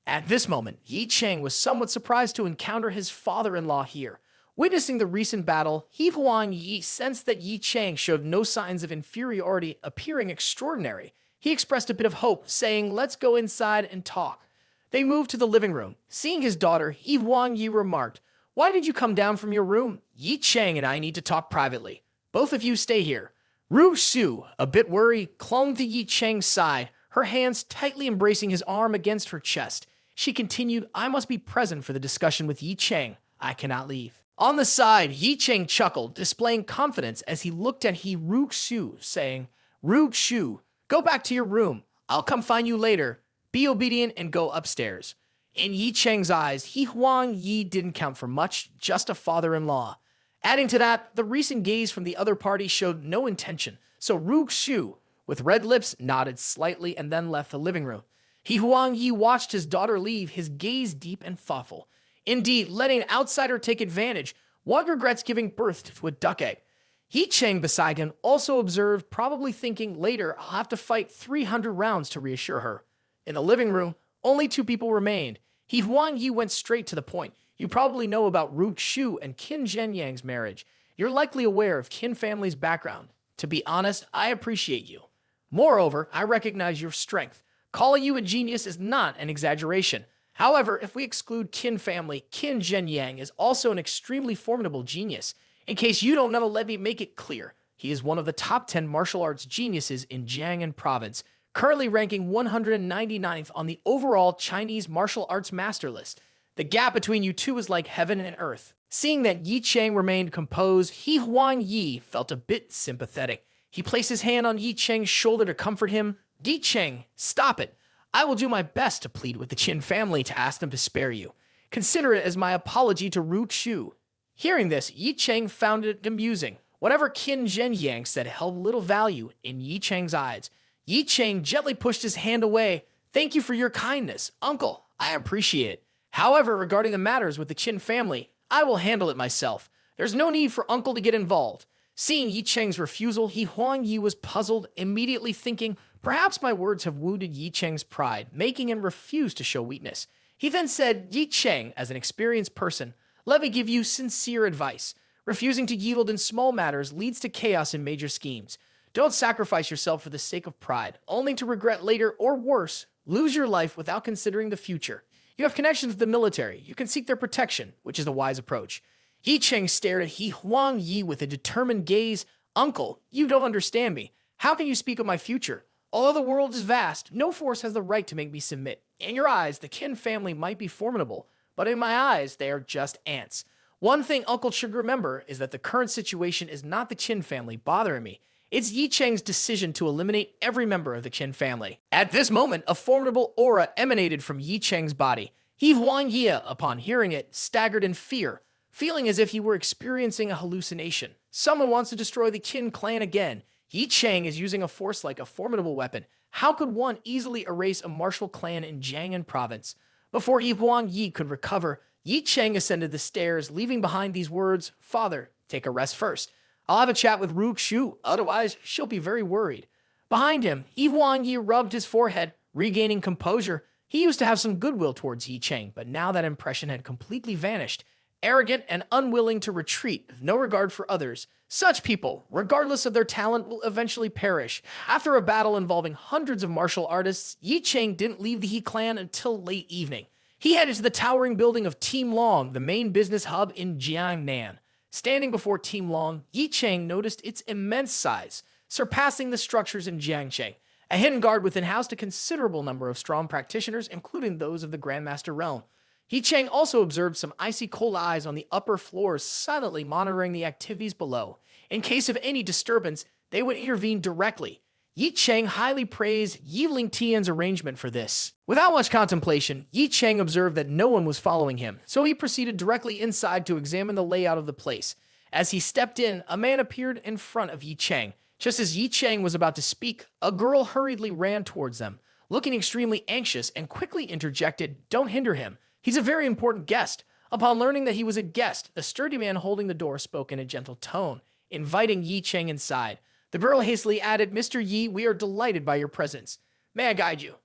At this moment, Ye Cheng was somewhat surprised to encounter his father-in-law here. Witnessing the recent battle, He Huang Yi sensed that Ye Cheng showed no signs of inferiority, appearing extraordinary. He expressed a bit of hope, saying, "Let's go inside and talk." They moved to the living room. Seeing his daughter, He Huang Yi remarked, "Why did you come down from your room? Ye Cheng and I need to talk privately. Both of you stay here." Ru Xu, a bit worried, clung to Ye Cheng's side, her hands tightly embracing his arm against her chest. She continued, "I must be present for the discussion with Ye Cheng. I cannot leave." On the side, Ye Cheng chuckled, displaying confidence as he looked at Ru Xu, saying, "Ru Xu, go back to your room. I'll come find you later. Be obedient and go upstairs." In Ye Cheng's eyes, He Huang Yi didn't count for much, just a father-in-law. Adding to that, the recent gaze from the other party showed no intention, so Ru Xu, with red lips, nodded slightly and then left the living room. He Huang Yi watched his daughter leave, his gaze deep and thoughtful. Indeed, letting an outsider take advantage, one regrets giving birth to a duck egg. Ye Cheng beside him also observed, probably thinking, later I'll have to fight 300 rounds to reassure her. In the living room, only two people remained. He Huang Yi went straight to the point. You probably know about Ru Xu and Qin Zhenyang's marriage. You're likely aware of Qin family's background. To be honest, I appreciate you. Moreover, I recognize your strength. Calling you a genius is not an exaggeration. However, if we exclude Qin family, Qin Zhenyang is also an extremely formidable genius. In case you don't know, let me make it clear. He is one of the top 10 martial arts geniuses in Jiangnan province, currently ranking 199th on the overall Chinese martial arts master list. The gap between you two is like heaven and earth. Seeing that Ye Cheng remained composed, He Huang Yi felt a bit sympathetic. He placed his hand on Ye Cheng's shoulder to comfort him. "Ye Cheng, stop it. I will do my best to plead with the Qin family to ask them to spare you. Consider it as my apology to Ru Xu." Hearing this, Ye Cheng found it amusing. Whatever Qin Zhenyang said held little value in Ye Cheng's eyes. Ye Cheng gently pushed his hand away. "Thank you for your kindness, uncle. I appreciate it. However, regarding the matters with the Qin family, I will handle it myself. There's no need for uncle to get involved." Seeing Ye Cheng's refusal, He Huang Yi was puzzled, immediately thinking, perhaps my words have wounded Ye Cheng's pride, making him refuse to show weakness. He then said, "Ye Cheng, as an experienced person, let me give you sincere advice. Refusing to yield in small matters leads to chaos in major schemes. Don't sacrifice yourself for the sake of pride, only to regret later, or worse, lose your life without considering the future. You have connections with the military. You can seek their protection, which is a wise approach." Ye Cheng stared at He Huang Yi with a determined gaze. "Uncle, you don't understand me. How can you speak of my future? Although the world is vast, no force has the right to make me submit. In your eyes, the Qin family might be formidable, but in my eyes, they are just ants. One thing Uncle should remember is that the current situation is not the Qin family bothering me. It's Ye Cheng's decision to eliminate every member of the Qin family." At this moment, a formidable aura emanated from Ye Cheng's body. He Huang Yi, upon hearing it, staggered in fear, feeling as if he were experiencing a hallucination. Someone wants to destroy the Qin clan again. Ye Cheng is using a force like a formidable weapon. How could one easily erase a martial clan in Jiangnan province? Before He Huang Yi could recover, Ye Cheng ascended the stairs, leaving behind these words, "Father, take a rest first. I'll have a chat with Ru Xu, otherwise she'll be very worried." Behind him, He Huang Yi rubbed his forehead, regaining composure. He used to have some goodwill towards Ye Cheng, but now that impression had completely vanished. Arrogant and unwilling to retreat, with no regard for others. Such people, regardless of their talent, will eventually perish. After a battle involving hundreds of martial artists, Ye Cheng didn't leave the He clan until late evening. He headed to the towering building of Team Long, the main business hub in Jiangnan. Standing before Team Long, Ye Cheng noticed its immense size, surpassing the structures in Jiangsheng. A hidden guard within housed a considerable number of strong practitioners, including those of the Grandmaster realm. Ye Cheng also observed some icy cold eyes on the upper floors, silently monitoring the activities below. In case of any disturbance, they would intervene directly. Ye Cheng highly praised Yi Ling Tian's arrangement for this. Without much contemplation, Ye Cheng observed that no one was following him, so he proceeded directly inside to examine the layout of the place. As he stepped in, a man appeared in front of Ye Cheng. Just as Ye Cheng was about to speak, a girl hurriedly ran towards them, looking extremely anxious, and quickly interjected, "Don't hinder him. He's a very important guest." Upon learning that he was a guest, the sturdy man holding the door spoke in a gentle tone, inviting Ye Cheng inside. The girl hastily added, "Mr. Yi, we are delighted by your presence. May I guide you?"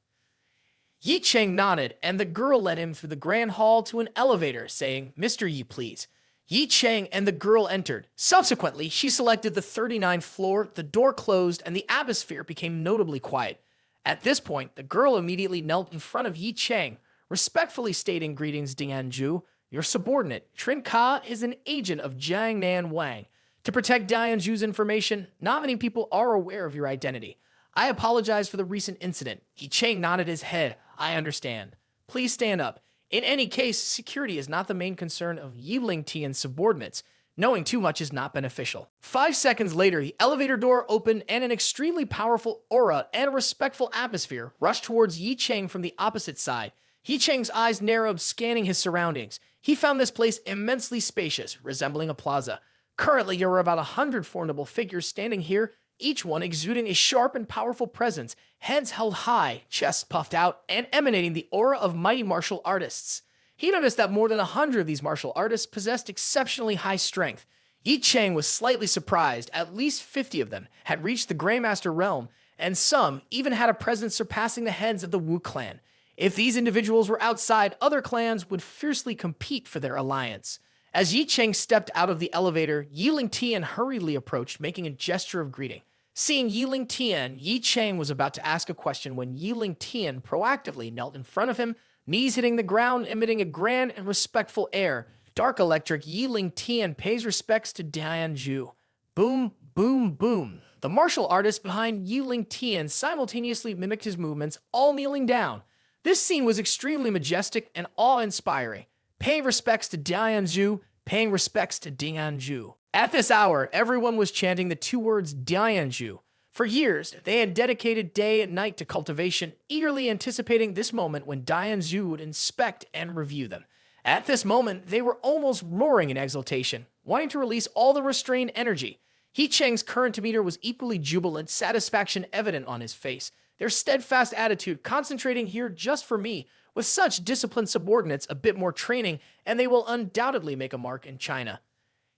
Ye Cheng nodded, and the girl led him through the grand hall to an elevator, saying, "Mr. Yi, please." Ye Cheng and the girl entered. Subsequently, she selected the 39th floor, the door closed, and the atmosphere became notably quiet. At this point, the girl immediately knelt in front of Ye Cheng, respectfully stating, "Greetings, Dianju. Your subordinate, Trin Ka, is an agent of Jiang Nan Wang. To protect Dianju's information, not many people are aware of your identity. I apologize for the recent incident." Ye Cheng nodded his head. "I understand. Please stand up. In any case, security is not the main concern of Yiling Tian's subordinates. Knowing too much is not beneficial." 5 seconds later, the elevator door opened and an extremely powerful aura and a respectful atmosphere rushed towards Ye Cheng from the opposite side. Ye Cheng's eyes narrowed, scanning his surroundings. He found this place immensely spacious, resembling a plaza. Currently, there were about 100 formidable figures standing here, each one exuding a sharp and powerful presence, heads held high, chests puffed out, and emanating the aura of mighty martial artists. He noticed that more than 100 of these martial artists possessed exceptionally high strength. Ye Cheng was slightly surprised. At least 50 of them had reached the Greymaster realm, and some even had a presence surpassing the heads of the Wu clan. If these individuals were outside, other clans would fiercely compete for their alliance. As Ye Cheng stepped out of the elevator, Yiling Tian hurriedly approached, making a gesture of greeting. Seeing Yiling Tian, Ye Cheng was about to ask a question when Yiling Tian proactively knelt in front of him, knees hitting the ground, emitting a grand and respectful air. Dark Electric Yiling Tian pays respects to Dianju. Boom, boom, boom. The martial artist behind Yiling Tian simultaneously mimicked his movements, all kneeling down. This scene was extremely majestic and awe-inspiring. Paying respects to Dianju, paying respects to Dianju. At this hour, everyone was chanting the two words Dianju. For years, they had dedicated day and night to cultivation, eagerly anticipating this moment when Dianju would inspect and review them. At this moment, they were almost roaring in exultation, wanting to release all the restrained energy. Ye Cheng's current demeanor was equally jubilant, satisfaction evident on his face. Their steadfast attitude, concentrating here just for me. With such disciplined subordinates, a bit more training, and they will undoubtedly make a mark in China.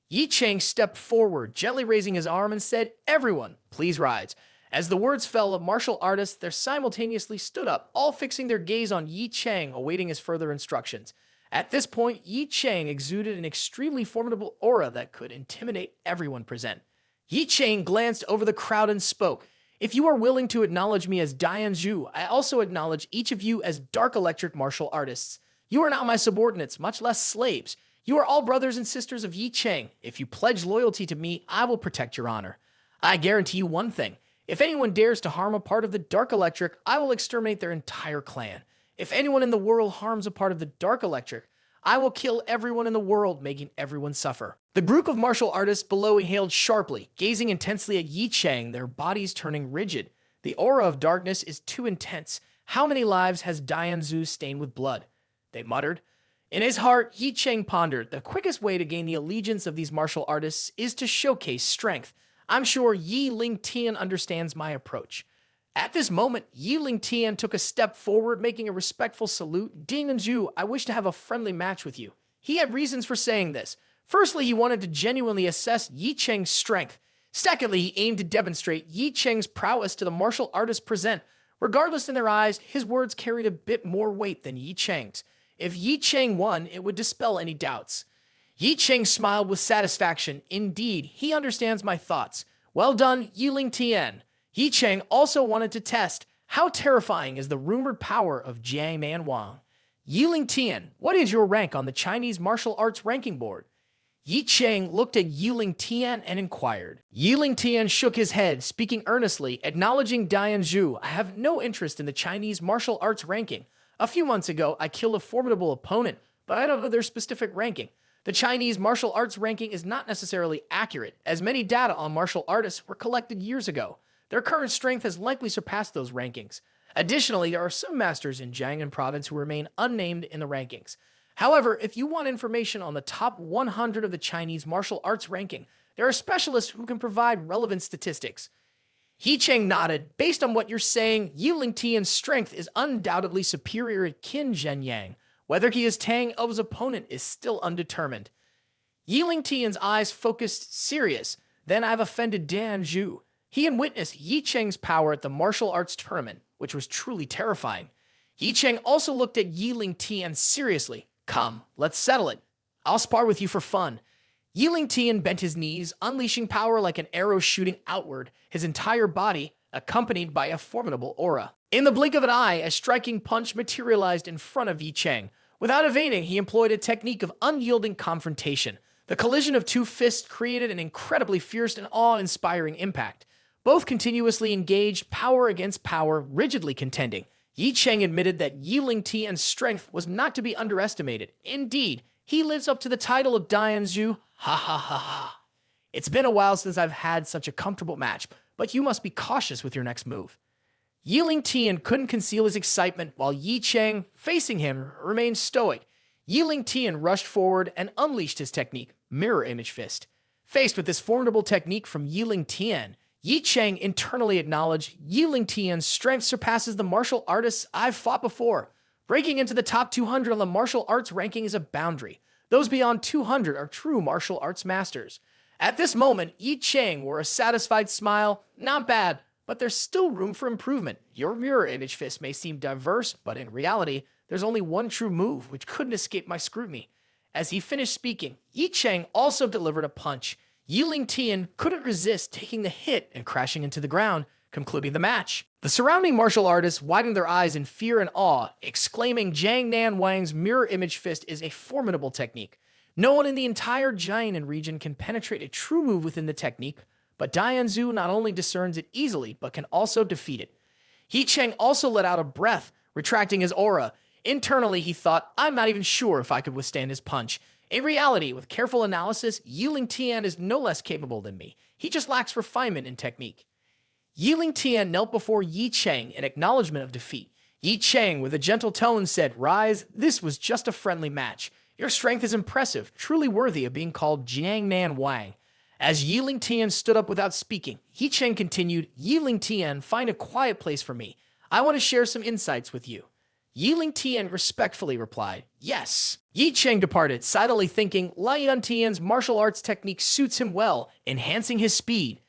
Ye Cheng stepped forward, gently raising his arm and said, "Everyone, please rise." As the words fell, the martial artists there simultaneously stood up, all fixing their gaze on Ye Cheng, awaiting his further instructions. At this point, Ye Cheng exuded an extremely formidable aura that could intimidate everyone present. Ye Cheng glanced over the crowd and spoke. "If you are willing to acknowledge me as Dianju, I also acknowledge each of you as Dark Electric martial artists. You are not my subordinates, much less slaves. You are all brothers and sisters of Ye Cheng. If you pledge loyalty to me, I will protect your honor. I guarantee you one thing. If anyone dares to harm a part of the Dark Electric, I will exterminate their entire clan. If anyone in the world harms a part of the Dark Electric, I will kill everyone in the world, making everyone suffer." The group of martial artists below inhaled sharply, gazing intensely at Ye Cheng, their bodies turning rigid. The aura of darkness is too intense. How many lives has Dianzu stained with blood? They muttered. In his heart, Ye Cheng pondered, the quickest way to gain the allegiance of these martial artists is to showcase strength. I'm sure Yiling Tian understands my approach. At this moment, Yiling Tian took a step forward, making a respectful salute. "Dianju, I wish to have a friendly match with you." He had reasons for saying this. Firstly, he wanted to genuinely assess Ye Cheng's strength. Secondly, he aimed to demonstrate Ye Cheng's prowess to the martial artists present. Regardless in their eyes, his words carried a bit more weight than Ye Cheng's. If Ye Cheng won, it would dispel any doubts. Ye Cheng smiled with satisfaction. "Indeed, he understands my thoughts. Well done, Yiling Tian." Ye Cheng also wanted to test how terrifying is the rumored power of Jiang Nan Wang. "Yiling Tian, what is your rank on the Chinese martial arts ranking board?" Ye Cheng looked at Yiling Tian and inquired. Yiling Tian shook his head, speaking earnestly, acknowledging Dianju. "I have no interest in the Chinese martial arts ranking. A few months ago, I killed a formidable opponent, but I don't know their specific ranking. The Chinese martial arts ranking is not necessarily accurate, as many data on martial artists were collected years ago. Their current strength has likely surpassed those rankings. Additionally, there are some masters in Jiangnan province who remain unnamed in the rankings. However, if you want information on the top 100 of the Chinese martial arts ranking, there are specialists who can provide relevant statistics." Ye Cheng nodded. "Based on what you're saying, Yiling Tian's strength is undoubtedly superior to Qin Zhenyang. Whether he is Tang of his opponent is still undetermined." Yiling Tian's eyes focused, serious. "Then I've offended Dianju." He had witnessed Ye Cheng's power at the martial arts tournament, which was truly terrifying. Ye Cheng also looked at Yiling Tian seriously. "Come, let's settle it. I'll spar with you for fun." Yiling Tian bent his knees, unleashing power like an arrow shooting outward, his entire body accompanied by a formidable aura. In the blink of an eye, a striking punch materialized in front of Ye Cheng. Without evading, he employed a technique of unyielding confrontation. The collision of two fists created an incredibly fierce and awe-inspiring impact. Both continuously engaged, power against power, rigidly contending. Ye Cheng admitted that Yiling Tian's strength was not to be underestimated. Indeed, he lives up to the title of Dianzhu. Ha ha ha ha. It's been a while since I've had such a comfortable match, but you must be cautious with your next move. Yiling Tian couldn't conceal his excitement while Ye Cheng, facing him, remained stoic. Yiling Tian rushed forward and unleashed his technique, Mirror Image Fist. Faced with this formidable technique from Yiling Tian, Ye Cheng internally acknowledged Yiling Tian's strength surpasses the martial artists I've fought before. Breaking into the top 200 on the martial arts ranking is a boundary. Those beyond 200 are true martial arts masters. At this moment, Ye Cheng wore a satisfied smile. Not bad, but there's still room for improvement. Your mirror image fist may seem diverse, but in reality, there's only one true move which couldn't escape my scrutiny. As he finished speaking, Ye Cheng also delivered a punch. Yiling Tian couldn't resist taking the hit and crashing into the ground, concluding the match. The surrounding martial artists widened their eyes in fear and awe, exclaiming Jiang Nan Wang's mirror image fist is a formidable technique. No one in the entire Jiangnan region can penetrate a true move within the technique, but Dianzhu not only discerns it easily, but can also defeat it. Ye Cheng also let out a breath, retracting his aura. Internally, he thought, I'm not even sure if I could withstand his punch. In reality, with careful analysis, Yiling Tian is no less capable than me. He just lacks refinement in technique. Yiling Tian knelt before Ye Cheng in acknowledgement of defeat. Ye Cheng, with a gentle tone, said, Rise, this was just a friendly match. Your strength is impressive, truly worthy of being called Jiang Nan Wang. As Yiling Tian stood up without speaking, Ye Cheng continued, Yiling Tian, find a quiet place for me. I want to share some insights with you. Yiling Tian respectfully replied, Yes. Ye Cheng departed, silently thinking Lian Tian's martial arts technique suits him well, enhancing his speed.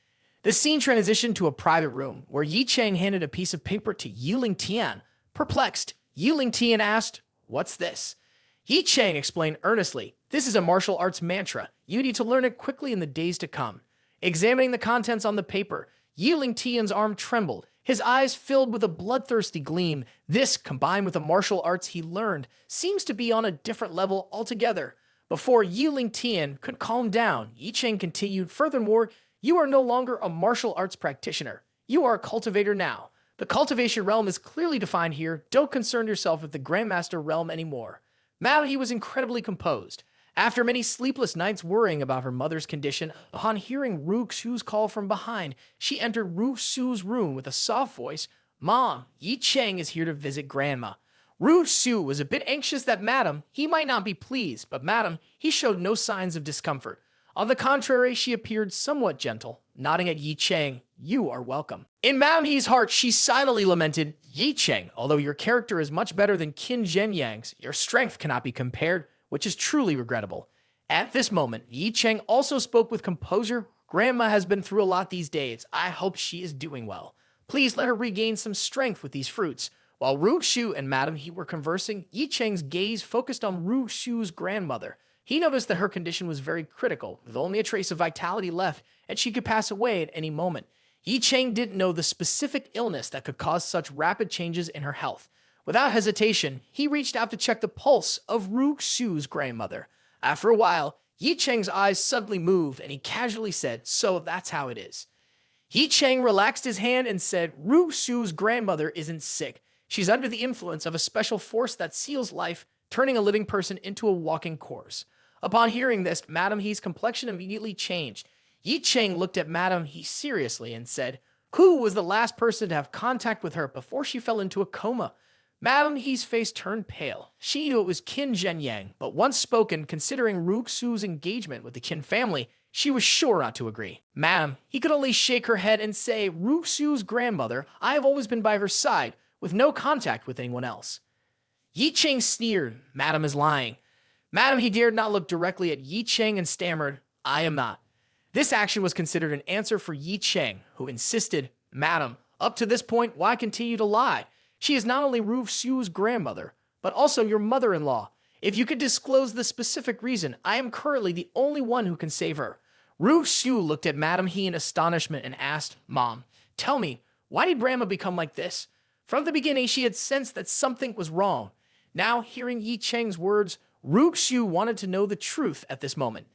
The scene transitioned to a private room, where Ye Cheng handed a piece of paper to Yiling Tian. Perplexed, Yiling Tian asked, What's this? Ye Cheng explained earnestly, This is a martial arts mantra. You need to learn it quickly in the days to come. Examining the contents on the paper, Yiling Tian's arm trembled. His eyes filled with a bloodthirsty gleam. This, combined with the martial arts he learned, seems to be on a different level altogether. Before Yiling Tian could calm down, Ye Cheng continued, Furthermore, you are no longer a martial arts practitioner. You are a cultivator now. The cultivation realm is clearly defined here. Don't concern yourself with the Grandmaster realm anymore. Malhi was incredibly composed. After many sleepless nights worrying about her mother's condition, upon hearing Ru Xu's call from behind, she entered Ru Xu's room with a soft voice. Mom, Ye Cheng is here to visit Grandma. Ru Xu was a bit anxious that Madam, he might not be pleased, but Madam, he showed no signs of discomfort. On the contrary, she appeared somewhat gentle, nodding at Ye Cheng. You are welcome. In Madam He's heart, she silently lamented, Ye Cheng, although your character is much better than Qin Zhen Yang's, your strength cannot be compared, which is truly regrettable. At this moment, Ye Cheng also spoke with composure. Grandma has been through a lot these days. I hope she is doing well. Please let her regain some strength with these fruits. While Ru Xu and Madam He were conversing, Ye Cheng's gaze focused on Ru Xu's grandmother. He noticed that her condition was very critical, with only a trace of vitality left, and she could pass away at any moment. Ye Cheng didn't know the specific illness that could cause such rapid changes in her health. Without hesitation, he reached out to check the pulse of Ru Xu's grandmother. After a while, Ye Cheng's eyes suddenly moved, and he casually said, So that's how it is. Ye Cheng relaxed his hand and said, Ru Xu's grandmother isn't sick. She's under the influence of a special force that seals life, turning a living person into a walking corpse. Upon hearing this, Madam He's complexion immediately changed. Ye Cheng looked at Madam He seriously and said, Who was the last person to have contact with her before she fell into a coma? Madam He's face turned pale. She knew it was Qin Zhen Yang, but once spoken, considering Ru Xu's engagement with the Qin family, she was sure not to agree. Madam, he could only shake her head and say, Ru Xu's grandmother, I have always been by her side, with no contact with anyone else. Ye Cheng sneered, Madam is lying. Madam He dared not look directly at Ye Cheng and stammered, I am not. This action was considered an answer for Ye Cheng, who insisted, Madam, up to this point, why continue to lie? She is not only Ru Xu's grandmother, but also your mother-in-law. If you could disclose the specific reason, I am currently the only one who can save her. Ru Xiu looked at Madame He in astonishment and asked, Mom, tell me, why did Brahma become like this? From the beginning, she had sensed that something was wrong. Now, hearing Ye Cheng's words, Ru Xiu wanted to know the truth at this moment.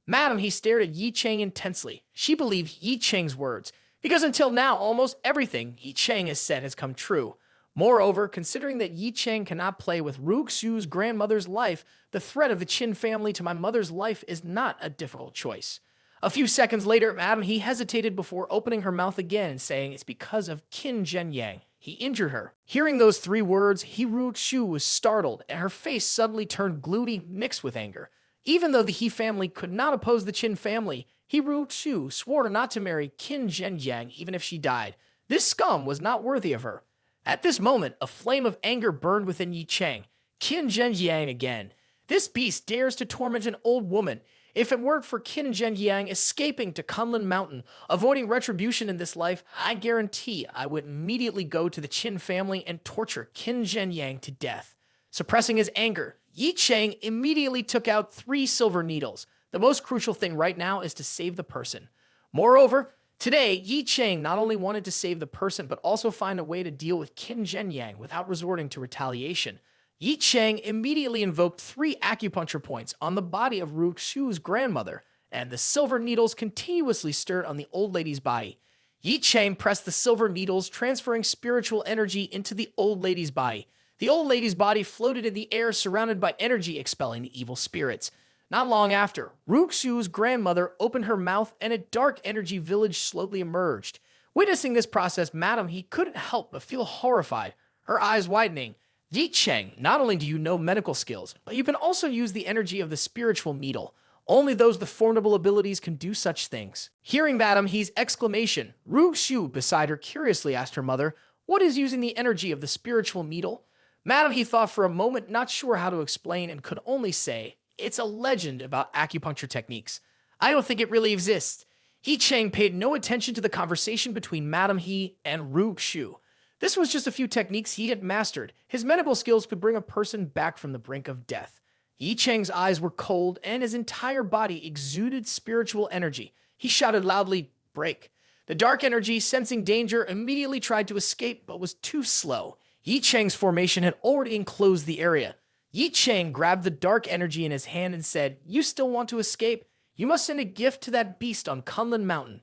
Madam, he stared at Ye Cheng intensely. She believed Ye Cheng's words, because until now, almost everything Ye Cheng has said has come true. Moreover, considering that Ye Cheng cannot play with Ru Xiu's grandmother's life, the threat of the Qin family to my mother's life is not a difficult choice. A few seconds later, Madam He hesitated before opening her mouth again and saying it's because of Qin Zhenyang. He injured her. Hearing those 3 words, He Ru Xiu was startled, and her face suddenly turned gloomy, mixed with anger. Even though the He family could not oppose the Qin family, He Ru Xiu swore not to marry Qin Zhenyang even if she died. This scum was not worthy of her. At this moment, a flame of anger burned within Ye Cheng. Qin Zhenyang again. This beast dares to torment an old woman. If it weren't for Qin Zhenyang escaping to Kunlun Mountain, avoiding retribution in this life, I guarantee I would immediately go to the Qin family and torture Qin Zhenyang to death. Suppressing his anger, Ye Cheng immediately took out 3 silver needles. The most crucial thing right now is to save the person. Moreover, today, Ye Cheng not only wanted to save the person, but also find a way to deal with Qin Zhenyang without resorting to retaliation. Ye Cheng immediately invoked 3 acupuncture points on the body of Ru Xiu's grandmother, and the silver needles continuously stirred on the old lady's body. Ye Cheng pressed the silver needles, transferring spiritual energy into the old lady's body. The old lady's body floated in the air, surrounded by energy expelling the evil spirits. Not long after, Ru Xiu's grandmother opened her mouth and a dark energy village slowly emerged. Witnessing this process, Madam He couldn't help but feel horrified, her eyes widening. Ye Cheng, not only do you know medical skills, but you can also use the energy of the spiritual needle. Only those with formidable abilities can do such things. Hearing Madam He's exclamation, Ru Xiu beside her curiously asked her mother, what is using the energy of the spiritual needle? Madam He thought for a moment, not sure how to explain, and could only say, it's a legend about acupuncture techniques. I don't think it really exists. Ye Cheng paid no attention to the conversation between Madam He and Ru Xiu. This was just a few techniques he had mastered. His medical skills could bring a person back from the brink of death. Ye Cheng's eyes were cold, and his entire body exuded spiritual energy. He shouted loudly, break. The dark energy, sensing danger, immediately tried to escape, but was too slow. Ye Cheng's formation had already enclosed the area. Ye Cheng grabbed the dark energy in his hand and said, you still want to escape? You must send a gift to that beast on Kunlun Mountain.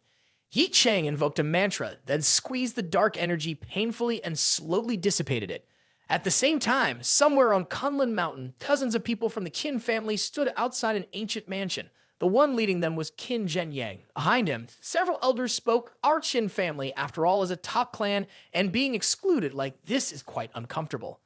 Ye Cheng invoked a mantra, then squeezed the dark energy painfully and slowly dissipated it. At the same time, somewhere on Kunlun Mountain, dozens of people from the Qin family stood outside an ancient mansion. The one leading them was Qin Zhenyang. Behind him, several elders spoke. Our Qin family, after all, is a top clan, and being excluded like this is quite uncomfortable.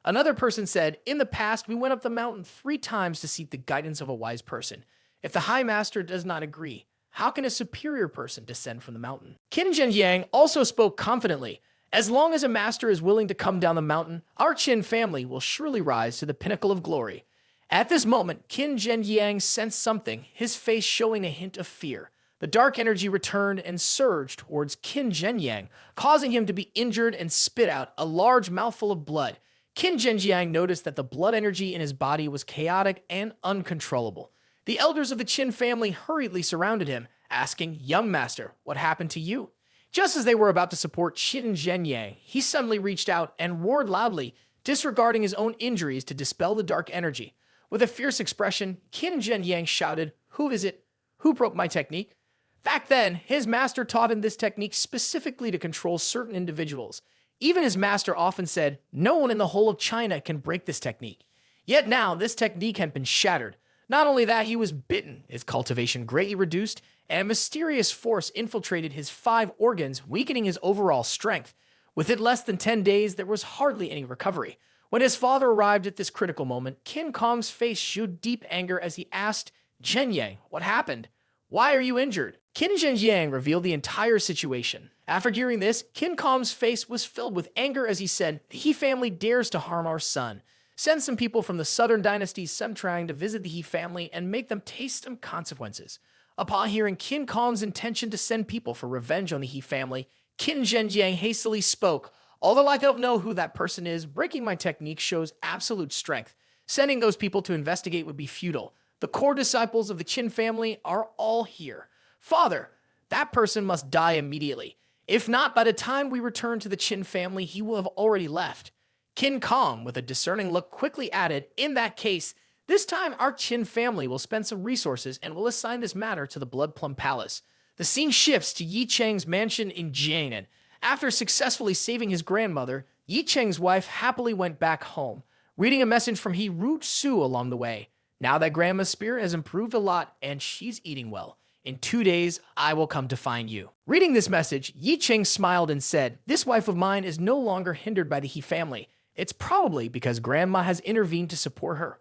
Another person said, in the past, we went up the mountain 3 times to seek the guidance of a wise person. If the High Master does not agree, how can a superior person descend from the mountain? Qin Zhenyang also spoke confidently. As long as a master is willing to come down the mountain, our Qin family will surely rise to the pinnacle of glory. At this moment, Qin Zhenyang sensed something, his face showing a hint of fear. The dark energy returned and surged towards Qin Zhenyang, causing him to be injured and spit out a large mouthful of blood. Qin Zhenyang noticed that the blood energy in his body was chaotic and uncontrollable. The elders of the Qin family hurriedly surrounded him, asking, young master, what happened to you? Just as they were about to support Qin Zhenyang, he suddenly reached out and roared loudly, disregarding his own injuries to dispel the dark energy. With a fierce expression, Qin Zhenyang shouted, who is it? Who broke my technique? Back then, his master taught him this technique specifically to control certain individuals. Even his master often said, no one in the whole of China can break this technique. Yet now, this technique had been shattered. Not only that, he was bitten, his cultivation greatly reduced, and a mysterious force infiltrated his 5 organs, weakening his overall strength. Within less than 10 days, there was hardly any recovery. When his father arrived at this critical moment, Qin Kong's face showed deep anger as he asked, Zhenyang, what happened? Why are you injured? Qin Zhenyang revealed the entire situation. After hearing this, Qin Kong's face was filled with anger as he said, the He family dares to harm our son. Send some people from the southern dynasty's Semtrang to visit the He family and make them taste some consequences. Upon hearing Qin Kong's intention to send people for revenge on the He family, Qin Zhenyang hastily spoke, although I don't know who that person is, breaking my technique shows absolute strength. Sending those people to investigate would be futile. The core disciples of the Qin family are all here. Father, that person must die immediately. If not, by the time we return to the Qin family, he will have already left. King Kong, with a discerning look, quickly added, in that case, this time our Qin family will spend some resources and will assign this matter to the Blood Plum Palace. The scene shifts to Ye Cheng's mansion in Jiangnan. After successfully saving his grandmother, Ye Cheng's wife happily went back home, reading a message from He Su along the way. Now that grandma's spirit has improved a lot and she's eating well. In 2 days, I will come to find you. Reading this message, Ye Cheng smiled and said, this wife of mine is no longer hindered by the He family. It's probably because grandma has intervened to support her.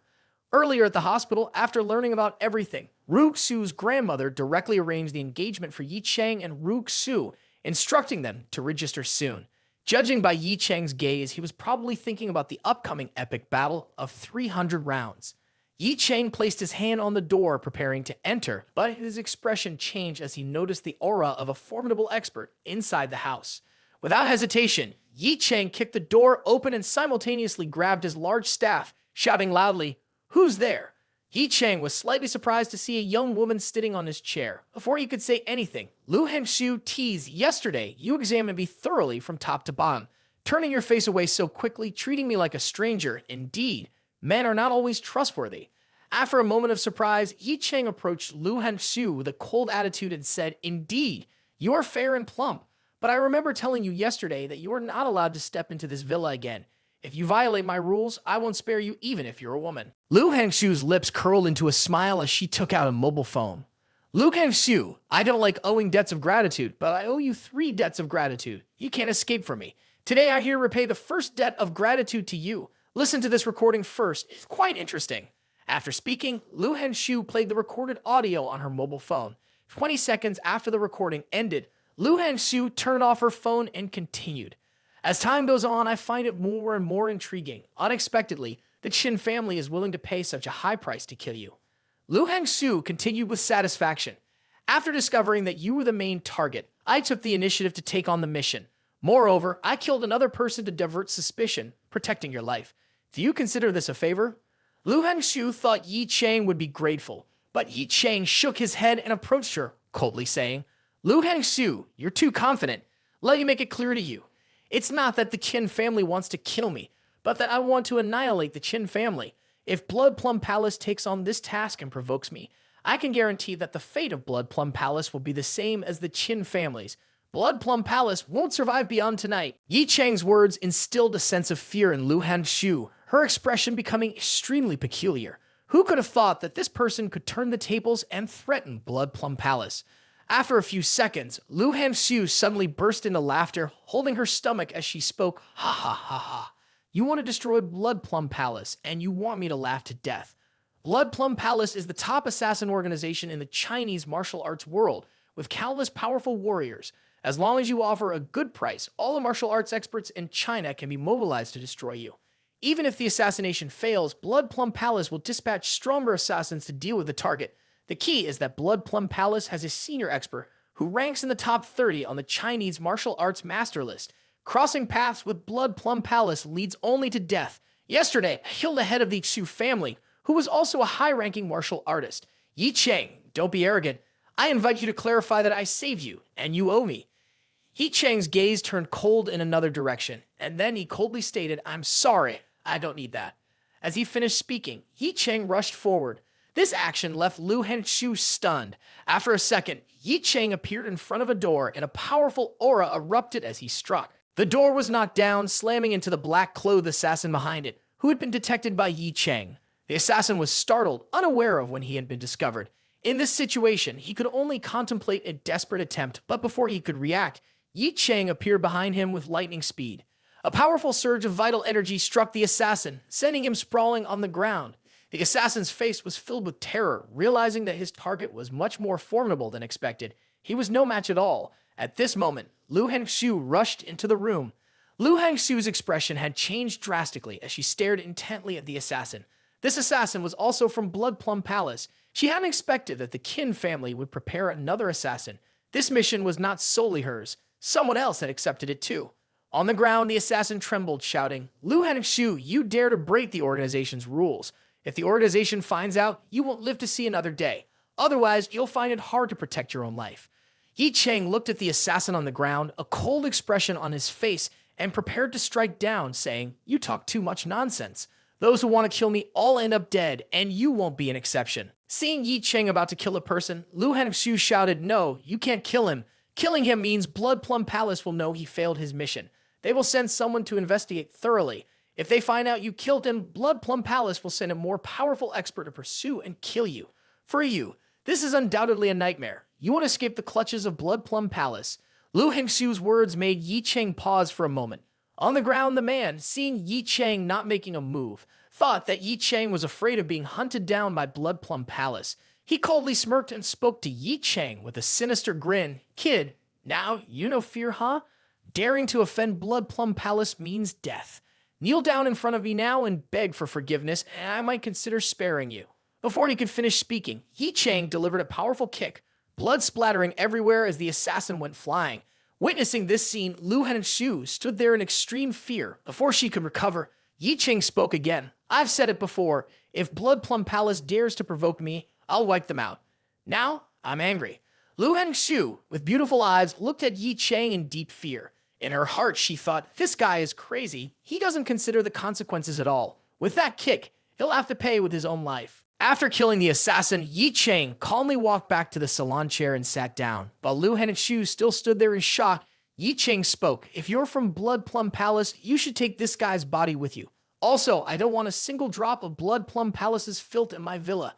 Earlier at the hospital, after learning about everything, Su's grandmother directly arranged the engagement for Ye Cheng and Su, instructing them to register soon. Judging by Ye Cheng's gaze, he was probably thinking about the upcoming epic battle of 300 rounds. Ye Cheng placed his hand on the door, preparing to enter, but his expression changed as he noticed the aura of a formidable expert inside the house. Without hesitation, Ye Cheng kicked the door open and simultaneously grabbed his large staff, shouting loudly, "Who's there?" Ye Cheng was slightly surprised to see a young woman sitting on his chair. Before he could say anything, Lu Henshu teased, "Yesterday, you examined me thoroughly from top to bottom, turning your face away so quickly, treating me like a stranger. Indeed, men are not always trustworthy." After a moment of surprise, Ye Cheng approached Lu Henshu with a cold attitude and said, "Indeed, you are fair and plump, but I remember telling you yesterday that you are not allowed to step into this villa again. If you violate my rules, I won't spare you even if you're a woman." Lu Henshu's lips curled into a smile as she took out a mobile phone. "Lu Henshu, I don't like owing debts of gratitude, but I owe you 3 debts of gratitude. You can't escape from me. Today I here repay the first debt of gratitude to you. Listen to this recording first. It's quite interesting." After speaking, Lu Henshu played the recorded audio on her mobile phone. 20 seconds after the recording ended, Lu Henshu turned off her phone and continued. "As time goes on, I find it more and more intriguing. Unexpectedly, the Qin family is willing to pay such a high price to kill you." Lu Henshu continued with satisfaction. "After discovering that you were the main target, I took the initiative to take on the mission. Moreover, I killed another person to divert suspicion, protecting your life. Do you consider this a favor?" Lu Henshu thought Ye Cheng would be grateful, but Ye Cheng shook his head and approached her, coldly saying, "Lu Henshu, you're too confident. Let me make it clear to you. It's not that the Qin family wants to kill me, but that I want to annihilate the Qin family. If Blood Plum Palace takes on this task and provokes me, I can guarantee that the fate of Blood Plum Palace will be the same as the Qin family's. Blood Plum Palace won't survive beyond tonight." Ye Cheng's words instilled a sense of fear in Lu Henshu, her expression becoming extremely peculiar. Who could have thought that this person could turn the tables and threaten Blood Plum Palace? After a few seconds, Lu Henshu suddenly burst into laughter, holding her stomach as she spoke. "Ha ha ha ha. You want to destroy Blood Plum Palace, and you want me to laugh to death. Blood Plum Palace is the top assassin organization in the Chinese martial arts world, with countless powerful warriors. As long as you offer a good price, all the martial arts experts in China can be mobilized to destroy you. Even if the assassination fails, Blood Plum Palace will dispatch stronger assassins to deal with the target. The key is that Blood Plum Palace has a senior expert who ranks in the top 30 on the Chinese martial arts master list. Crossing paths with Blood Plum Palace leads only to death. Yesterday, I killed the head of the Xu family, who was also a high-ranking martial artist. Ye Cheng, don't be arrogant. I invite you to clarify that I saved you, and you owe me." Ye Cheng's gaze turned cold in another direction, and then he coldly stated, "I'm sorry, I don't need that." As he finished speaking, Ye Cheng rushed forward. This action left Lu Henshu stunned. After a second, Ye Cheng appeared in front of a door, and a powerful aura erupted as he struck. The door was knocked down, slamming into the black-clothed assassin behind it, who had been detected by Ye Cheng. The assassin was startled, unaware of when he had been discovered. In this situation, he could only contemplate a desperate attempt, but before he could react, Ye Cheng appeared behind him with lightning speed. A powerful surge of vital energy struck the assassin, sending him sprawling on the ground. The assassin's face was filled with terror, realizing that his target was much more formidable than expected. He was no match at all. At this moment, Lu Henshu rushed into the room. Lu Henshu's expression had changed drastically as she stared intently at the assassin. This assassin was also from Blood Plum Palace. She hadn't expected that the Qin family would prepare another assassin. This mission was not solely hers. Someone else had accepted it too. On the ground, the assassin trembled, shouting, "Lu Hanxiu, you dare to break the organization's rules. If the organization finds out, you won't live to see another day. Otherwise, you'll find it hard to protect your own life." Ye Cheng looked at the assassin on the ground, a cold expression on his face, and prepared to strike down, saying, "You talk too much nonsense. Those who want to kill me all end up dead, and you won't be an exception." Seeing Ye Cheng about to kill a person, Lu Hanxiu shouted, "No, you can't kill him. Killing him means Blood Plum Palace will know he failed his mission. They will send someone to investigate thoroughly. If they find out you killed him, Blood Plum Palace will send a more powerful expert to pursue and kill you. For you, this is undoubtedly a nightmare. You won't escape the clutches of Blood Plum Palace." Lu Hanxiu's words made Ye Cheng pause for a moment. On the ground, the man, seeing Ye Cheng not making a move, thought that Ye Cheng was afraid of being hunted down by Blood Plum Palace. He coldly smirked and spoke to Ye Cheng with a sinister grin. "Kid, now you no fear, huh? Daring to offend Blood Plum Palace means death. Kneel down in front of me now and beg for forgiveness, and I might consider sparing you." Before he could finish speaking, Ye Cheng delivered a powerful kick, blood splattering everywhere as the assassin went flying. Witnessing this scene, Lu Hanxiu stood there in extreme fear. Before she could recover, Ye Cheng spoke again. "I've said it before. If Blood Plum Palace dares to provoke me, I'll wipe them out. Now, I'm angry." Lu Hanxiu, with beautiful eyes, looked at Ye Cheng in deep fear. In her heart, she thought, "This guy is crazy. He doesn't consider the consequences at all. With that kick, he'll have to pay with his own life." After killing the assassin, Ye Cheng calmly walked back to the salon chair and sat down. While Lu Hanxiu still stood there in shock, Ye Cheng spoke. "If you're from Blood Plum Palace, you should take this guy's body with you. Also, I don't want a single drop of Blood Plum Palace's filth in my villa."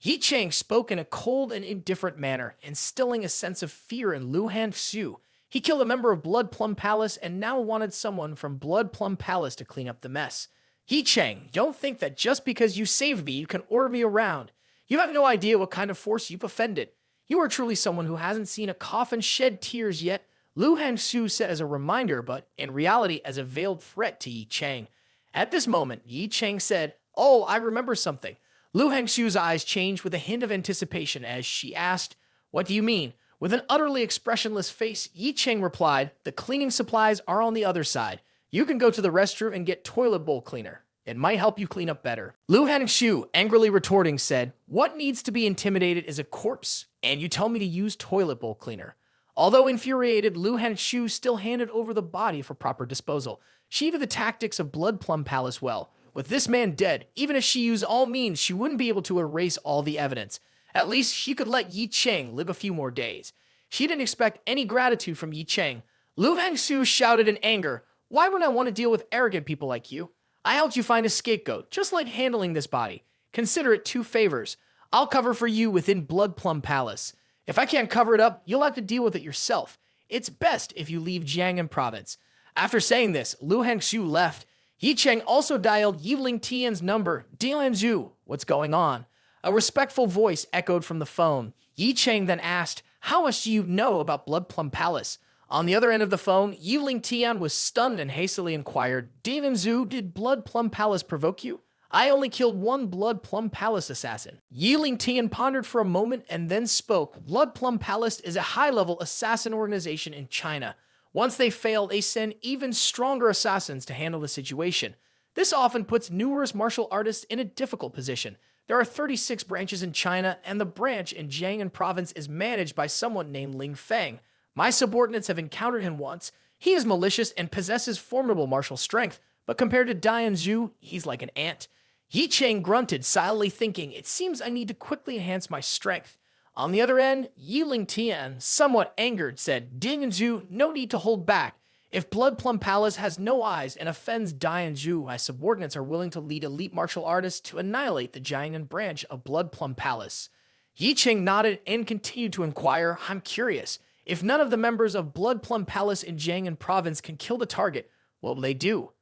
Ye Cheng spoke in a cold and indifferent manner, instilling a sense of fear in Lu Hanxiu. He killed a member of Blood Plum Palace and now wanted someone from Blood Plum Palace to clean up the mess. "Ye Cheng, don't think that just because you saved me, you can order me around. You have no idea what kind of force you've offended. You are truly someone who hasn't seen a coffin shed tears yet," Lu Hanxiu said as a reminder, but in reality as a veiled threat to Ye Cheng. At this moment, Ye Cheng said, "Oh, I remember something." Lu Hanxiu's eyes changed with a hint of anticipation as she asked, "What do you mean?" With an utterly expressionless face, Ye Cheng replied, "The cleaning supplies are on the other side. You can go to the restroom and get toilet bowl cleaner. It might help you clean up better." Lu Hanxiu, angrily retorting, said, "What needs to be intimidated is a corpse, and you tell me to use toilet bowl cleaner." Although infuriated, Lu Hanxiu still handed over the body for proper disposal. She knew the tactics of Blood Plum Palace well. With this man dead, even if she used all means, she wouldn't be able to erase all the evidence. At least she could let Ye Cheng live a few more days. She didn't expect any gratitude from Ye Cheng. Lu Hanxiu shouted in anger, "Why would I want to deal with arrogant people like you? I helped you find a scapegoat, just like handling this body. Consider it 2 favors. I'll cover for you within Blood Plum Palace. If I can't cover it up, you'll have to deal with it yourself. It's best if you leave Jiangnan province." After saying this, Lu Hanxiu left. Ye Cheng also dialed Yiling Tian's number. "Dianzhu, what's going on?" A respectful voice echoed from the phone. Ye Cheng then asked, "How much do you know about Blood Plum Palace?" On the other end of the phone, Yiling Tian was stunned and hastily inquired, "Dianzhu, did Blood Plum Palace provoke you? I only killed 1 Blood Plum Palace assassin." Yiling Tian pondered for a moment and then spoke. "Blood Plum Palace is a high-level assassin organization in China. Once they fail, they send even stronger assassins to handle the situation. This often puts numerous martial artists in a difficult position. There are 36 branches in China, and the branch in Jiangnan province is managed by someone named Ling Feng. My subordinates have encountered him once. He is malicious and possesses formidable martial strength, but compared to Dianzhu, he's like an ant." Ye Cheng grunted, silently thinking, "It seems I need to quickly enhance my strength." On the other end, Yiling Tian, somewhat angered, said, "Dianzhu, no need to hold back. If Blood Plum Palace has no eyes and offends Dianzhu, my subordinates are willing to lead elite martial artists to annihilate the Jiangnan branch of Blood Plum Palace." Ye Cheng nodded and continued to inquire, "I'm curious. If none of the members of Blood Plum Palace in Jiangnan province can kill the target, what will they do?"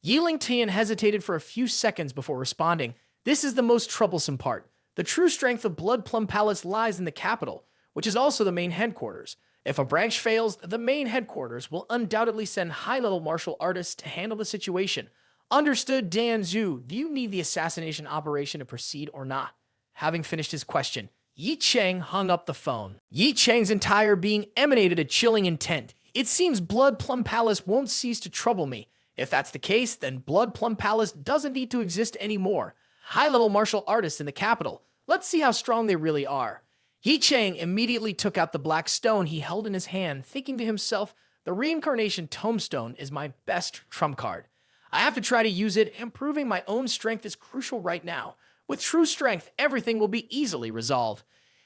Yiling Tian hesitated for a few seconds before responding. "This is the most troublesome part. The true strength of Blood Plum Palace lies in the capital, which is also the main headquarters. If a branch fails, the main headquarters will undoubtedly send high-level martial artists to handle the situation. Understood, Dianzhu, do you need the assassination operation to proceed or not?" Having finished his question, Ye Cheng hung up the phone. Ye Cheng's entire being emanated a chilling intent. It seems Blood Plum Palace won't cease to trouble me. If that's the case, then Blood Plum Palace doesn't need to exist anymore. High-level martial artists in the capital. Let's see how strong they really are. Ye Cheng immediately took out the black stone he held in his hand, thinking to himself, the reincarnation tombstone is my best trump card. I have to try to use it. Improving my own strength is crucial right now. With true strength, everything will be easily resolved.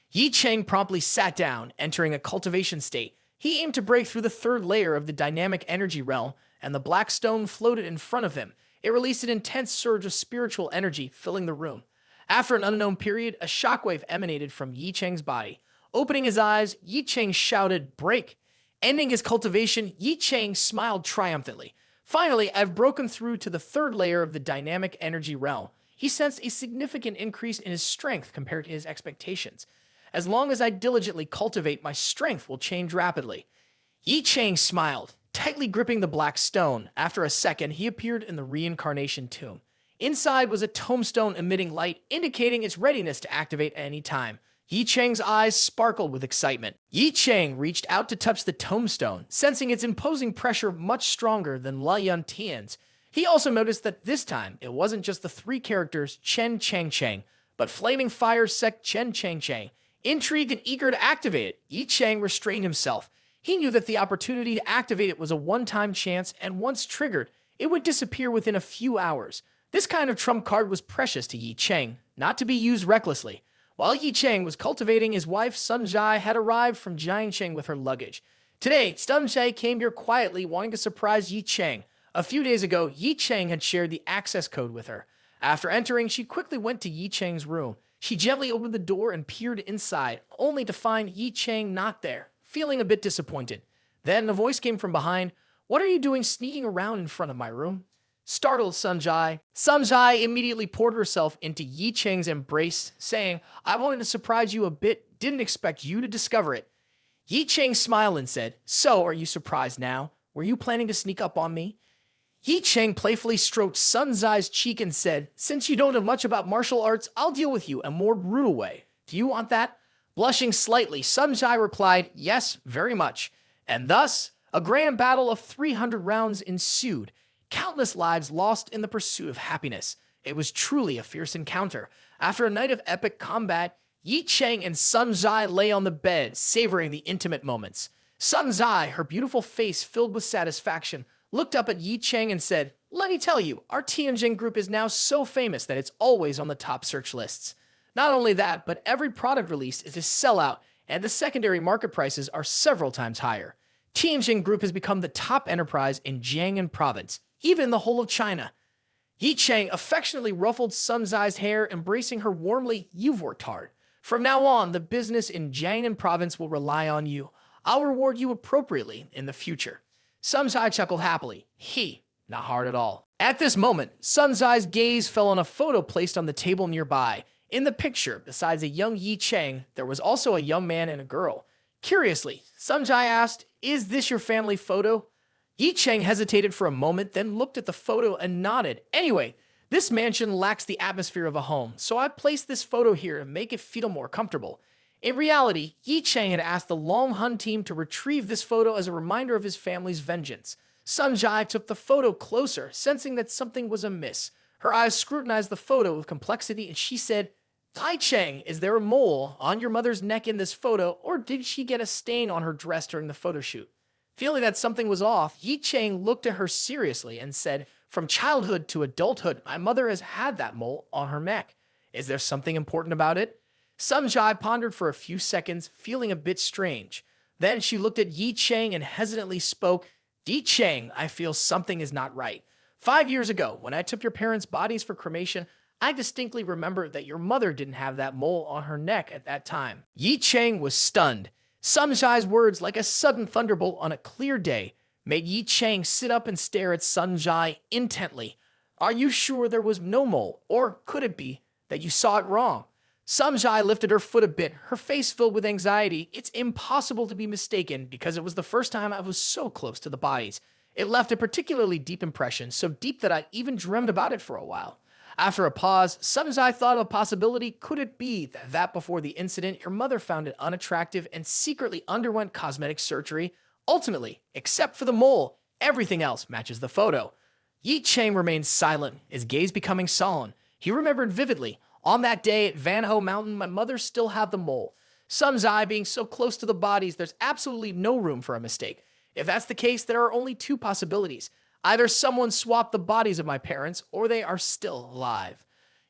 Ye Cheng promptly sat down, entering a cultivation state. He aimed to break through the third layer of the dynamic energy realm, and the black stone floated in front of him. It released an intense surge of spiritual energy, filling the room. After an unknown period, a shockwave emanated from Ye Cheng's body. Opening his eyes, Ye Cheng shouted, "Break!" Ending his cultivation, Ye Cheng smiled triumphantly. Finally, I've broken through to the third layer of the dynamic energy realm. He sensed a significant increase in his strength compared to his expectations. As long as I diligently cultivate, my strength will change rapidly. Ye Cheng smiled, tightly gripping the black stone. After a second, he appeared in the reincarnation tomb. Inside was a tombstone emitting light, indicating its readiness to activate at any time. Ye Cheng's eyes sparkled with excitement. Ye Cheng reached out to touch the tombstone, sensing its imposing pressure much stronger than La Yun Tian's. He also noticed that this time, it wasn't just the three characters Chen Cheng Cheng, but Flaming Fire Sect Chen Cheng Cheng. Intrigued and eager to activate it, Ye Cheng restrained himself. He knew that the opportunity to activate it was a one-time chance, and once triggered, it would disappear within a few hours. This kind of trump card was precious to Ye Cheng, not to be used recklessly. While Ye Cheng was cultivating, his wife Sun Jai had arrived from Jiangcheng with her luggage. Today, Sun Jai came here quietly, wanting to surprise Ye Cheng. A few days ago, Ye Cheng had shared the access code with her. After entering, she quickly went to Ye Cheng's room. She gently opened the door and peered inside, only to find Ye Cheng not there, feeling a bit disappointed. Then a voice came from behind. "What are you doing sneaking around in front of my room?" Startled Sun Jai immediately poured herself into Ye Cheng's embrace, saying, "I wanted to surprise you a bit, didn't expect you to discover it." Ye Cheng smiled and said, "So, are you surprised now? Were you planning to sneak up on me?" Ye Cheng playfully stroked Sun Jai's cheek and said, "Since you don't know much about martial arts, I'll deal with you a more brutal way. Do you want that?" Blushing slightly, Sun Jai replied, "Yes, very much." And thus, a grand battle of 300 rounds ensued. Countless lives lost in the pursuit of happiness. It was truly a fierce encounter. After a night of epic combat, Ye Cheng and Sun Jai lay on the bed, savoring the intimate moments. Sun Jai, her beautiful face filled with satisfaction, looked up at Ye Cheng and said, "Let me tell you, our Tianjin group is now so famous that it's always on the top search lists. Not only that, but every product released is a sellout, and the secondary market prices are several times higher. Tianjin Group has become the top enterprise in Jiangnan province, even the whole of China." Ye Cheng affectionately ruffled Sun Jai's hair, embracing her warmly. "You've worked hard. From now on, the business in Jiangnan province will rely on you. I'll reward you appropriately in the future." Sun Jai chuckled happily. Not hard at all. At this moment, Sun Jai's gaze fell on a photo placed on the table nearby. In the picture, besides a young Ye Cheng, there was also a young man and a girl. Curiously, Sun Jai asked, "Is this your family photo?" Ye Cheng hesitated for a moment, then looked at the photo and nodded. "Anyway, this mansion lacks the atmosphere of a home, so I placed this photo here to make it feel more comfortable." In reality, Ye Cheng had asked the Long Hun team to retrieve this photo as a reminder of his family's vengeance. Sun Jai took the photo closer, sensing that something was amiss. Her eyes scrutinized the photo with complexity, and she said, "Ye Cheng, is there a mole on your mother's neck in this photo, or did she get a stain on her dress during the photo shoot?" Feeling that something was off, Ye Cheng looked at her seriously and said, "From childhood to adulthood, my mother has had that mole on her neck. Is there something important about it?" Sun Jai pondered for a few seconds, feeling a bit strange. Then she looked at Ye Cheng and hesitantly spoke, "Ye Cheng, I feel something is not right. 5 years ago, when I took your parents' bodies for cremation, I distinctly remember that your mother didn't have that mole on her neck at that time." Ye Cheng was stunned. Sun Jai's words, like a sudden thunderbolt on a clear day, made Ye Cheng sit up and stare at Sun Jai intently. "Are you sure there was no mole, or could it be that you saw it wrong?" Sun Jai lifted her foot a bit, her face filled with anxiety. "It's impossible to be mistaken because it was the first time I was so close to the bodies. It left a particularly deep impression, so deep that I even dreamed about it for a while." After a pause, Sun Jai thought of a possibility. Could it be that before the incident, your mother found it unattractive and secretly underwent cosmetic surgery, Ultimately, except for the mole, everything else matches the photo. Ye Cheng remained silent, his gaze becoming sullen. He remembered vividly, on that day at Van Ho Mountain, my mother still had the mole. Sun's eye being so close to the bodies, there's absolutely no room for a mistake. If that's the case, there are only two possibilities. Either someone swapped the bodies of my parents, or they are still alive.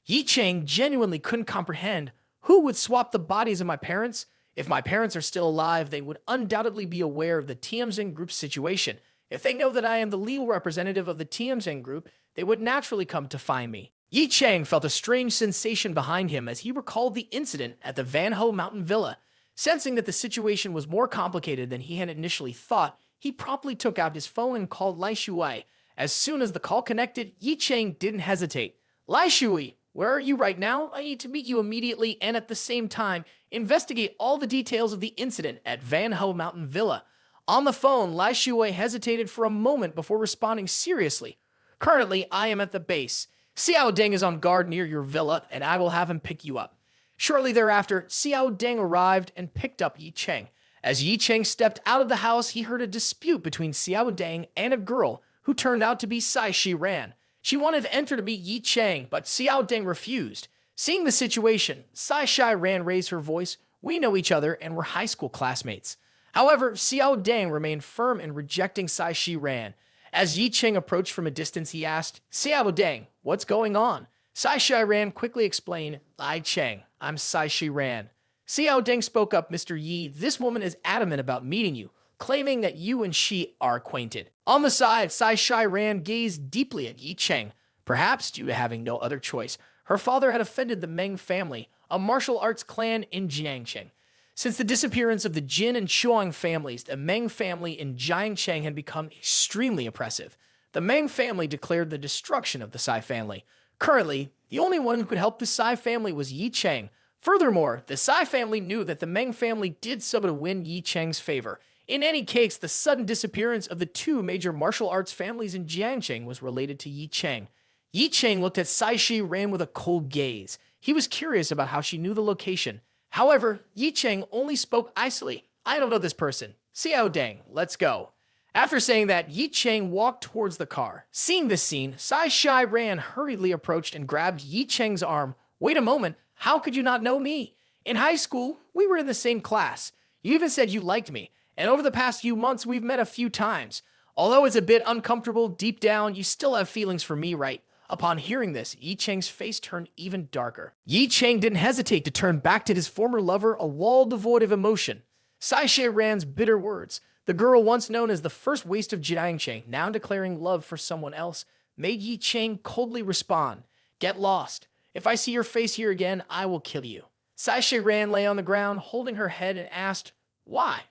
Ye Cheng genuinely couldn't comprehend who would swap the bodies of my parents. If my parents are still alive, they would undoubtedly be aware of the TMZ group's situation. If they know that I am the legal representative of the TMZ group, they would naturally come to find me. Ye Cheng felt a strange sensation behind him as he recalled the incident at the Van Ho Mountain Villa. Sensing that the situation was more complicated than he had initially thought, he promptly took out his phone and called Lai Shui. As soon as the call connected, Ye Cheng didn't hesitate. Lai Shui, where are you right now? I need to meet you immediately and at the same time, investigate all the details of the incident at Van Ho Mountain Villa. On the phone, Lai Shui hesitated for a moment before responding seriously. Currently, I am at the base. Xiao Deng is on guard near your villa, and I will have him pick you up. Shortly thereafter, Xiao Deng arrived and picked up Ye Cheng. As Ye Cheng stepped out of the house, he heard a dispute between Xiao Deng and a girl who turned out to be Sai Shi Ran. She wanted to enter to meet Ye Cheng, but Xiao Deng refused. Seeing the situation, Sai Shi Ran raised her voice. We know each other and were high school classmates. However, Xiao Deng remained firm in rejecting Sai Shi Ran. As Ye Cheng approached from a distance, he asked, Xiao Deng, what's going on? Sai Shi Ran quickly explained, Lai Cheng, I'm Sai Shi Ran. Xiao Deng spoke up, Mr. Yi, this woman is adamant about meeting you, claiming that you and she are acquainted. On the side, Sai Shi Ran gazed deeply at Ye Cheng, perhaps due to having no other choice. Her father had offended the Meng family, a martial arts clan in Jiangcheng. Since the disappearance of the Jin and Shuang families, the Meng family in Jiangcheng had become extremely oppressive. The Meng family declared the destruction of the Sai family. Currently, the only one who could help the Sai family was Ye Cheng. Furthermore, the Sai family knew that the Meng family did so to win Ye Cheng's favor. In any case, the sudden disappearance of the two major martial arts families in Jiangcheng was related to Ye Cheng. Ye Cheng looked at Sai Shi Ran with a cold gaze. He was curious about how she knew the location. However, Ye Cheng only spoke icily. I don't know this person. Xiao Deng, let's go. After saying that, Ye Cheng walked towards the car. Seeing this scene, Sai Shi Ran hurriedly approached and grabbed Ye Cheng's arm. Wait a moment, how could you not know me? In high school, we were in the same class. You even said you liked me, and over the past few months, we've met a few times. Although it's a bit uncomfortable, deep down, you still have feelings for me, right? Upon hearing this, Ye Cheng's face turned even darker. Ye Cheng didn't hesitate to turn back to his former lover, a wall devoid of emotion. Sai Shi Ran's bitter words, the girl once known as the first waste of Jiangcheng, now declaring love for someone else, made Ye Cheng coldly respond, Get lost. If I see your face here again, I will kill you. Sai Shi Ran lay on the ground, holding her head, and asked, Why?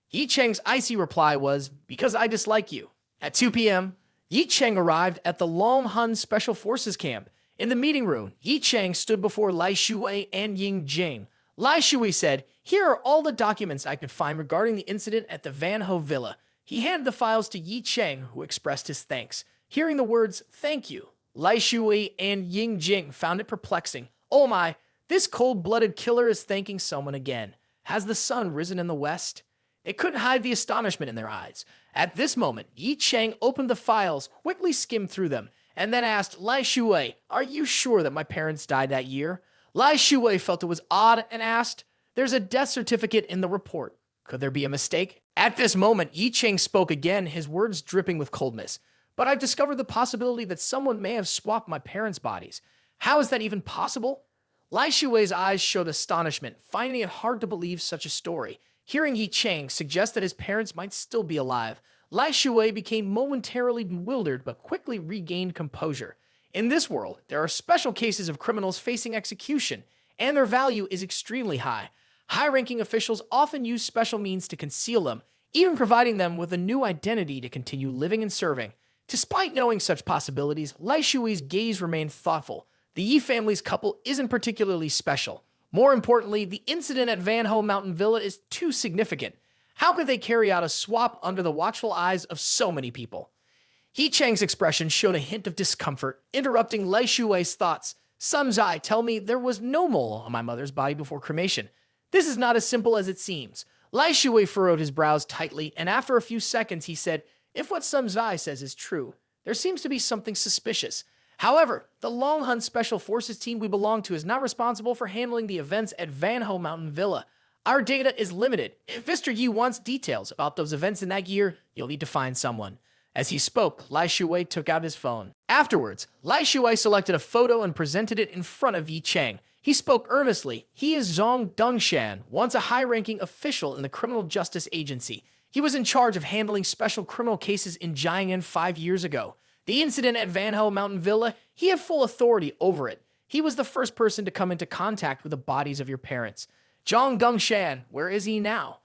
Ye Cheng's icy reply was, Because I dislike you. At 2 p.m., Ye Cheng arrived at the Long Hun Special Forces camp. In the meeting room, Ye Cheng stood before Lai Shui and Ying Jing. Lai Shui said, Here are all the documents I could find regarding the incident at the Van Ho Villa. He handed the files to Ye Cheng, who expressed his thanks. Hearing the words, thank you, Lai Shui and Ying Jing found it perplexing. Oh my, this cold-blooded killer is thanking someone again. Has the sun risen in the west? They couldn't hide the astonishment in their eyes. At this moment, Ye Cheng opened the files, quickly skimmed through them, and then asked Lai Shui, Are you sure that my parents died that year? Lai Shui felt it was odd and asked, There's a death certificate in the report. Could there be a mistake? At this moment, Ye Cheng spoke again, his words dripping with coldness. But I've discovered the possibility that someone may have swapped my parents' bodies. How is that even possible? Lai Shui's eyes showed astonishment, finding it hard to believe such a story. Hearing Ye Cheng suggest that his parents might still be alive, Lai Shui became momentarily bewildered but quickly regained composure. In this world, there are special cases of criminals facing execution, and their value is extremely high. High-ranking officials often use special means to conceal them, even providing them with a new identity to continue living and serving. Despite knowing such possibilities, Lai Shui's gaze remained thoughtful. The Yi family's couple isn't particularly special. More importantly, the incident at Van Ho Mountain Villa is too significant. How could they carry out a swap under the watchful eyes of so many people? Ye Cheng's expression showed a hint of discomfort, interrupting Lai Shui's thoughts. Sun Zai tell me there was no mole on my mother's body before cremation. This is not as simple as it seems. Lai Shui furrowed his brows tightly, and after a few seconds he said, "If what Sun Zai says is true, there seems to be something suspicious. However, the Long Hunt Special Forces team we belong to is not responsible for handling the events at Van Ho Mountain Villa. Our data is limited. If Mr. Yi wants details about those events in that year, you'll need to find someone." As he spoke, Lai Shui took out his phone. Afterwards, Lai Shui selected a photo and presented it in front of Ye Cheng. He spoke earnestly. "He is Zhang Dongshan, once a high-ranking official in the Criminal Justice Agency. He was in charge of handling special criminal cases in Jiangnan 5 years ago. The incident at Van Ho Mountain Villa, he had full authority over it. He was the first person to come into contact with the bodies of your parents. Zhang Dongshan, where is he now?"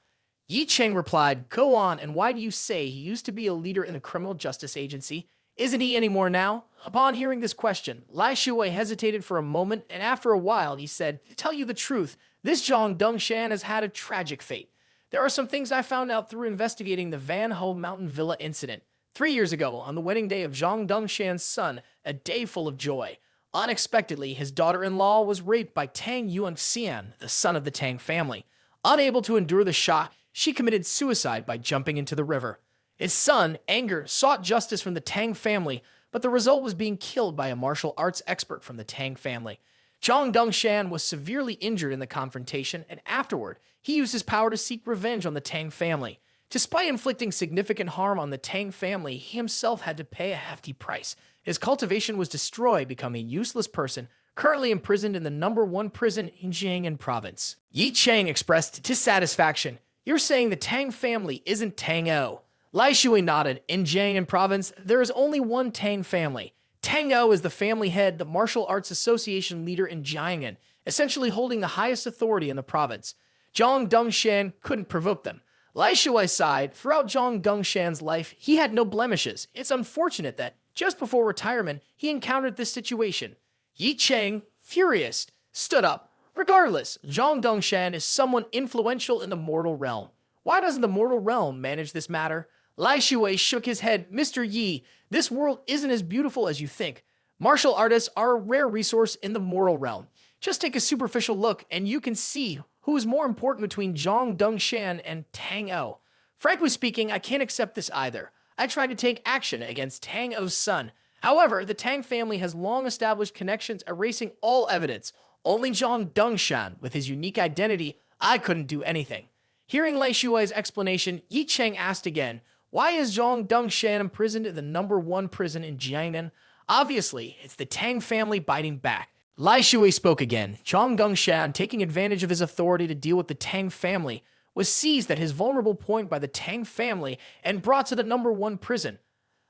Ye Cheng replied, "Go on, and why do you say he used to be a leader in the Criminal Justice Agency? Isn't he anymore now?" Upon hearing this question, Lai Shui hesitated for a moment, and after a while he said, "To tell you the truth, this Zhang Dongshan has had a tragic fate. There are some things I found out through investigating the Van Ho Mountain Villa incident. 3 years ago, on the wedding day of Zhang Dongshan's son, a day full of joy, unexpectedly, his daughter-in-law was raped by Tang Yuanxian, the son of the Tang family. Unable to endure the shock, she committed suicide by jumping into the river. His son, Anger, sought justice from the Tang family, but the result was being killed by a martial arts expert from the Tang family. Zhang Dongshan was severely injured in the confrontation, and afterward, he used his power to seek revenge on the Tang family. Despite inflicting significant harm on the Tang family, he himself had to pay a hefty price. His cultivation was destroyed, becoming a useless person, currently imprisoned in the #1 prison in Jiangnan province." Ye Cheng expressed dissatisfaction. "You're saying the Tang family isn't Tang-o?" Lai Shui nodded. "In Jiangnan province, there is only one Tang family. Tang-o is the family head, the martial arts association leader in Jiangnan, essentially holding the highest authority in the province. Zhang Dongshan couldn't provoke them." Lai Shui sighed. Throughout Zhang Dongshan's life, he had no blemishes. It's unfortunate that, just before retirement, he encountered this situation. Ye Cheng, furious, stood up. "Regardless, Zhang Dongshan is someone influential in the mortal realm. Why doesn't the mortal realm manage this matter?" Lai Shui shook his head. "Mr. Yi, this world isn't as beautiful as you think. Martial artists are a rare resource in the mortal realm. Just take a superficial look and you can see who is more important between Zhang Dongshan and Tang-o. Frankly speaking, I can't accept this either. I tried to take action against Tang-o's son. However, the Tang family has long established connections, erasing all evidence. Only Zhang Dongshan, with his unique identity, I couldn't do anything." Hearing Lai Shui's explanation, Ye Cheng asked again, "Why is Zhang Dongshan imprisoned in the #1 prison in Jiangnan? Obviously, it's the Tang family biting back." Lai Shui spoke again. "Zhang Dongshan, taking advantage of his authority to deal with the Tang family, was seized at his vulnerable point by the Tang family and brought to the #1 prison.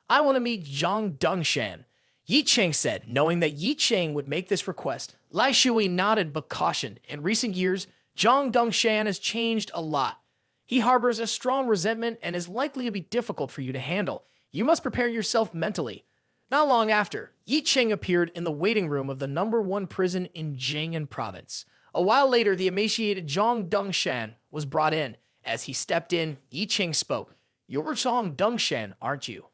I want to meet Zhang Dongshan." Ye Cheng said, knowing that Ye Cheng would make this request. Lai Shui nodded but cautioned. "In recent years, Zhang Dongshan has changed a lot. He harbors a strong resentment and is likely to be difficult for you to handle. You must prepare yourself mentally." Not long after, Ye Cheng appeared in the waiting room of the #1 prison in Jiangnan province. A while later, the emaciated Zhang Dongshan was brought in. As he stepped in, Ye Cheng spoke. "You're Zhang Dongshan, aren't you?"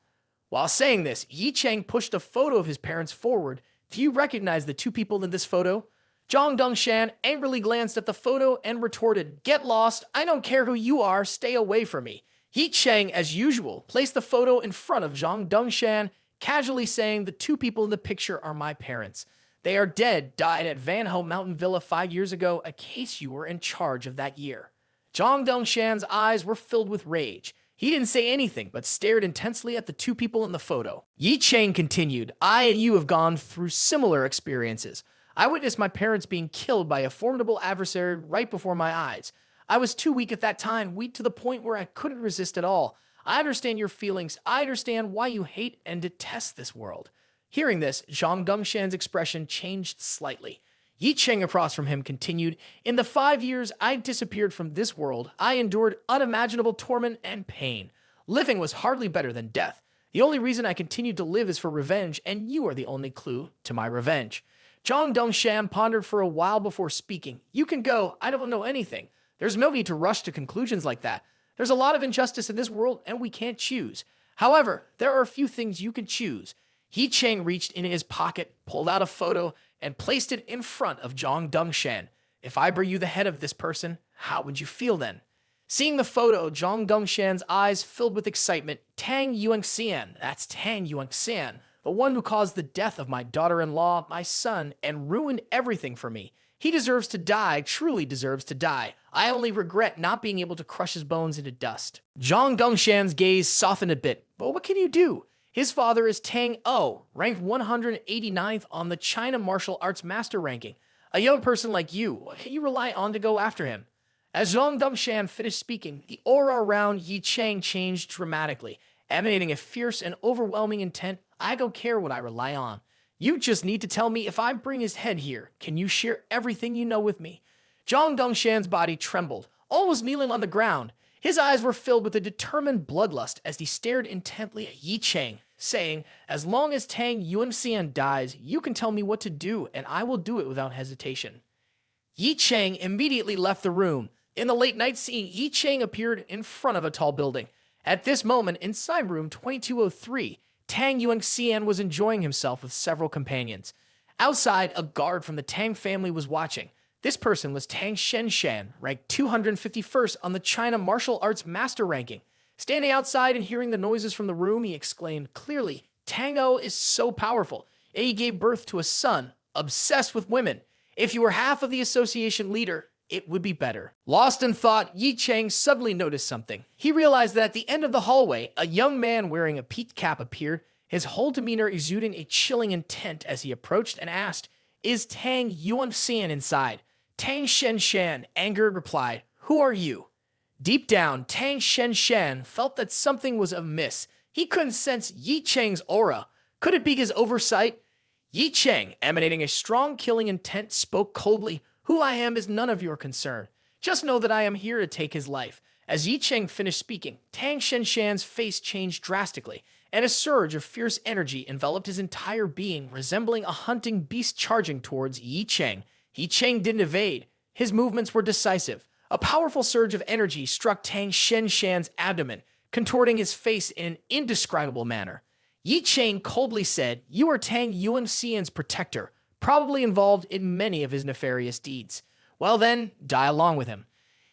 While saying this, Ye Cheng pushed a photo of his parents forward. "Do you recognize the two people in this photo?" Zhang Dongshan angrily glanced at the photo and retorted, "Get lost. I don't care who you are. Stay away from me." Ye Cheng, as usual, placed the photo in front of Zhang Dongshan, casually saying, "The two people in the picture are my parents. They are dead, died at Van Ho Mountain Villa 5 years ago, a case you were in charge of that year." Zhang Dongshan's eyes were filled with rage. He didn't say anything, but stared intensely at the two people in the photo. Ye Cheng continued, "I and you have gone through similar experiences. I witnessed my parents being killed by a formidable adversary right before my eyes. I was too weak at that time, weak to the point where I couldn't resist at all. I understand your feelings. I understand why you hate and detest this world." Hearing this, Zhang Dongshan's expression changed slightly. Ye Cheng across from him continued, "In the 5 years I disappeared from this world, I endured unimaginable torment and pain. Living was hardly better than death. The only reason I continued to live is for revenge, and you are the only clue to my revenge." Zhang Dongshan pondered for a while before speaking. "You can go. I don't know anything. There's no need to rush to conclusions like that. There's a lot of injustice in this world, and we can't choose. However, there are a few things you can choose." Ye Cheng reached into his pocket, pulled out a photo, and placed it in front of Zhang Dongshan. "If I bring you the head of this person, how would you feel then?" Seeing the photo, Zhang Dongshan's eyes filled with excitement. Tang Yuanxian, that's Tang Yuanxian, the one who caused the death of my daughter-in-law, my son, and ruined everything for me. He deserves to die, truly deserves to die. I only regret not being able to crush his bones into dust. Zhang Dongshan's gaze softened a bit, but what can you do? His father is Tang O, ranked 189th on the China martial arts master ranking. A young person like you, what can you rely on to go after him? As Zhang Dongshan finished speaking, the aura around Ye Cheng changed dramatically, emanating a fierce and overwhelming intent. I don't care what I rely on. You just need to tell me if I bring his head here, can you share everything you know with me? Zhang Dongshan's body trembled, almost kneeling on the ground. His eyes were filled with a determined bloodlust as he stared intently at Ye Cheng, saying, as long as Tang Yuanxian dies, you can tell me what to do, and I will do it without hesitation. Ye Cheng immediately left the room. In the late night scene, Ye Cheng appeared in front of a tall building. At this moment, inside room 2203, Tang Yuanxian was enjoying himself with several companions. Outside, a guard from the Tang family was watching. This person was Tang Shenshan, ranked 251st on the China martial arts master ranking. Standing outside and hearing the noises from the room, he exclaimed clearly, Tang O is so powerful. He gave birth to a son, obsessed with women. If you were half of the association leader, it would be better. Lost in thought, Ye Cheng suddenly noticed something. He realized that at the end of the hallway, a young man wearing a peaked cap appeared, his whole demeanor exuding a chilling intent as he approached and asked, is Tang Yuanxian inside? Tang Shenshan, angered, replied, who are you? Deep down, Tang Shenshan felt that something was amiss. He couldn't sense Ye Cheng's aura. Could it be his oversight? Ye Cheng, emanating a strong killing intent, spoke coldly, who I am is none of your concern. Just know that I am here to take his life. As Ye Cheng finished speaking, Tang Shenshan's face changed drastically, and a surge of fierce energy enveloped his entire being, resembling a hunting beast charging towards Ye Cheng. Ye Cheng didn't evade. His movements were decisive. A powerful surge of energy struck Tang Shenshan's abdomen, contorting his face in an indescribable manner. Ye Cheng coldly said, you are Tang Yuanxian's protector, probably involved in many of his nefarious deeds. Well then, die along with him.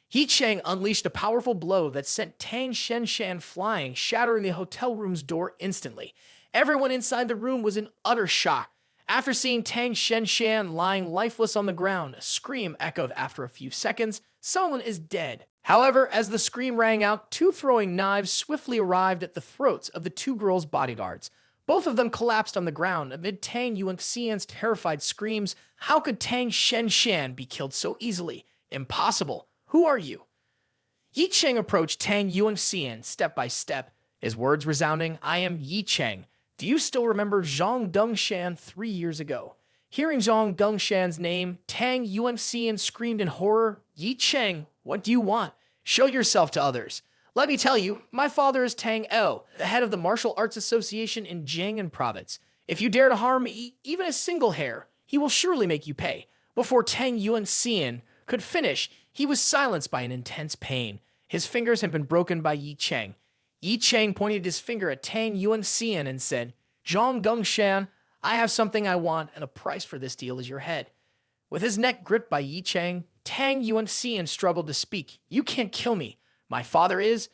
Ye Cheng unleashed a powerful blow that sent Tang Shenshan flying, shattering the hotel room's door instantly. Everyone inside the room was in utter shock. After seeing Tang Shenshan lying lifeless on the ground, a scream echoed after a few seconds, someone is dead. However, as the scream rang out, two throwing knives swiftly arrived at the throats of the two girls' bodyguards. Both of them collapsed on the ground amid Tang Yuanxian's terrified screams. How could Tang Shenshan be killed so easily? Impossible. Who are you? Ye Cheng approached Tang Yuanxian step by step, his words resounding, I am Ye Cheng. Do you still remember Zhang Dongshan 3 years ago? Hearing Zhang Dongshan's name, Tang Yuanxian screamed in horror, Ye Cheng, what do you want? Show yourself to others. Let me tell you, my father is Tang O, the head of the Martial Arts Association in Jiangnan Province. If you dare to harm me, even a single hair, he will surely make you pay. Before Tang Yuanxian could finish, he was silenced by an intense pain. His fingers had been broken by Ye Cheng. Ye Cheng pointed his finger at Tang Yuanxian and said, Zhang Dongshan, I have something I want, and a price for this deal is your head. With his neck gripped by Ye Cheng, Tang Yuanxian struggled to speak. You can't kill me. My father is?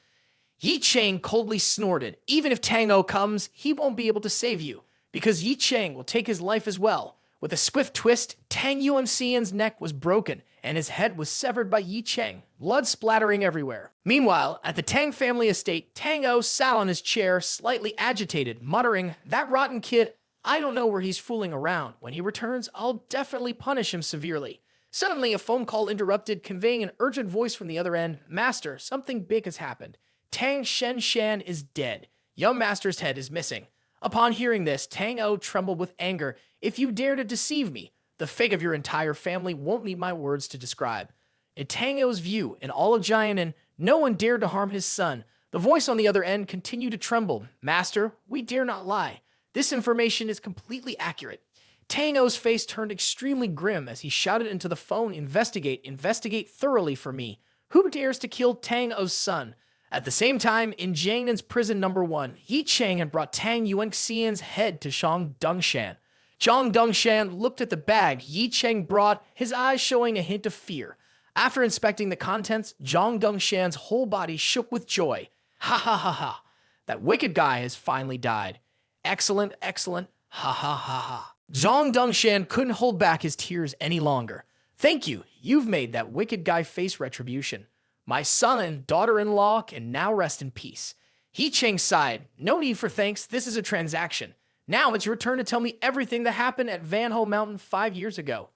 Ye Cheng coldly snorted. Even if Tang O comes, he won't be able to save you, because Ye Cheng will take his life as well. With a swift twist, Tang Yuanxian's neck was broken, and his head was severed by Ye Cheng, blood splattering everywhere. Meanwhile, at the Tang family estate, Tang O sat on his chair, slightly agitated, muttering, that rotten kid, I don't know where he's fooling around. When he returns, I'll definitely punish him severely. Suddenly, a phone call interrupted, conveying an urgent voice from the other end. Master, something big has happened. Tang Shenshan is dead. Young Master's head is missing. Upon hearing this, Tang O trembled with anger. If you dare to deceive me, the fate of your entire family won't need my words to describe. In Tang O's view, in all of Jiangnan, no one dared to harm his son. The voice on the other end continued to tremble. Master, we dare not lie. This information is completely accurate. Tang O's face turned extremely grim as he shouted into the phone, investigate thoroughly for me. Who dares to kill Tang O's son? At the same time, in Jiangnan's prison number 1, Ye Cheng had brought Tang Yuanxian's head to Zhang Dongshan. Zhang Dongshan looked at the bag Ye Cheng brought, his eyes showing a hint of fear. After inspecting the contents, Zhang Dongshan's whole body shook with joy. Ha ha ha ha. That wicked guy has finally died. Excellent, excellent. Ha ha ha ha. Zhang Dongshan couldn't hold back his tears any longer. Thank you. You've made that wicked guy face retribution. My son and daughter-in-law can now rest in peace. Ye Cheng sighed. No need for thanks. This is a transaction. Now it's your turn to tell me everything that happened at Van Ho Mountain 5 years ago.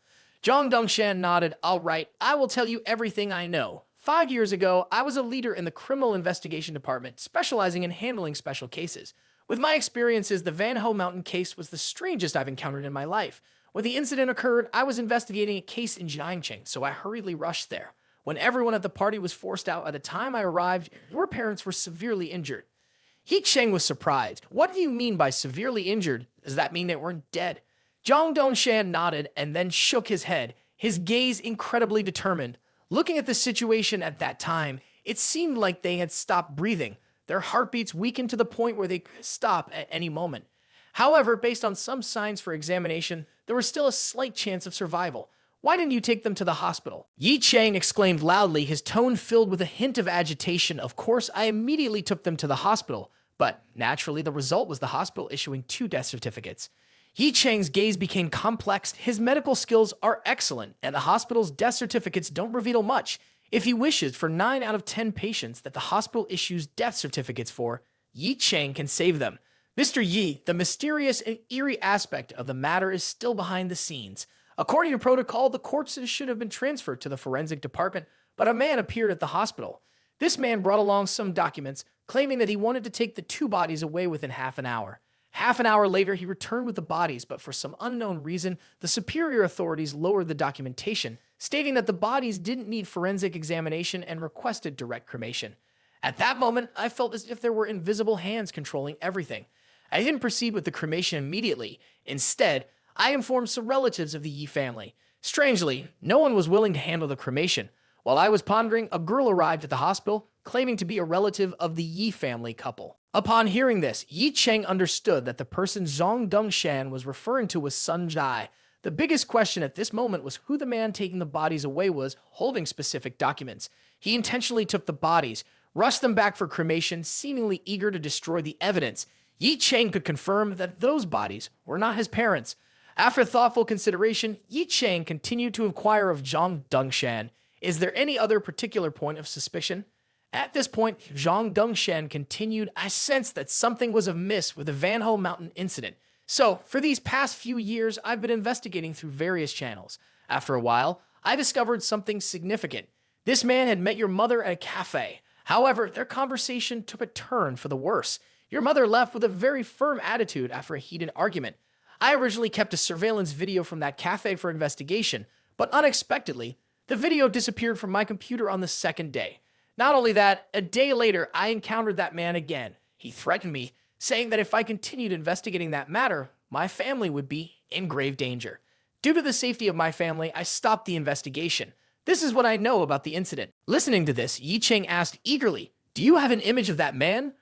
Zhang Dongshan nodded. All right, I will tell you everything I know. 5 years ago, I was a leader in the criminal investigation department, specializing in handling special cases. With my experiences, the Van Ho Mountain case was the strangest I've encountered in my life. When the incident occurred, I was investigating a case in Ye Cheng, so I hurriedly rushed there. When everyone at the party was forced out by the time I arrived, your parents were severely injured. Ye Cheng was surprised. What do you mean by severely injured? Does that mean they weren't dead? Zhang Dongshan nodded and then shook his head, his gaze incredibly determined. Looking at the situation at that time, it seemed like they had stopped breathing. Their heartbeats weakened to the point where they could stop at any moment. However, based on some signs for examination, there was still a slight chance of survival. Why didn't you take them to the hospital? Ye Cheng exclaimed loudly, his tone filled with a hint of agitation. Of course, I immediately took them to the hospital, but naturally the result was the hospital issuing 2 death certificates. Ye Cheng's gaze became complex. His medical skills are excellent, and the hospital's death certificates don't reveal much. If he wishes for 9 out of 10 patients that the hospital issues death certificates for, Ye Cheng can save them. Mr. Yi, the mysterious and eerie aspect of the matter is still behind the scenes. According to protocol, the corpses should have been transferred to the forensic department, but a man appeared at the hospital. This man brought along some documents, claiming that he wanted to take the 2 bodies away within half an hour. Half an hour later, he returned with the bodies, but for some unknown reason, the superior authorities lowered the documentation, stating that the bodies didn't need forensic examination and requested direct cremation. At that moment, I felt as if there were invisible hands controlling everything. I didn't proceed with the cremation immediately. Instead, I informed some relatives of the Yi family. Strangely, no one was willing to handle the cremation. While I was pondering, a girl arrived at the hospital, claiming to be a relative of the Yi family couple. Upon hearing this, Ye Cheng understood that the person Zhang Dongshan was referring to was Sun Jai. The biggest question at this moment was who the man taking the bodies away was, holding specific documents. He intentionally took the bodies, rushed them back for cremation, seemingly eager to destroy the evidence. Ye Cheng could confirm that those bodies were not his parents. After thoughtful consideration, Ye Cheng continued to inquire of Zhang Dongshan. Is there any other particular point of suspicion? At this point, Zhang Dongshan continued, I sensed that something was amiss with the Van Ho Mountain incident. So, for these past few years, I've been investigating through various channels. After a while, I discovered something significant. This man had met your mother at a cafe. However, their conversation took a turn for the worse. Your mother left with a very firm attitude after a heated argument. I originally kept a surveillance video from that cafe for investigation, but unexpectedly, the video disappeared from my computer on the 2nd day. Not only that, a day later, I encountered that man again. He threatened me, saying that if I continued investigating that matter, my family would be in grave danger. Due to the safety of my family, I stopped the investigation. This is what I know about the incident. Listening to this, Ye Cheng asked eagerly, do you have an image of that man?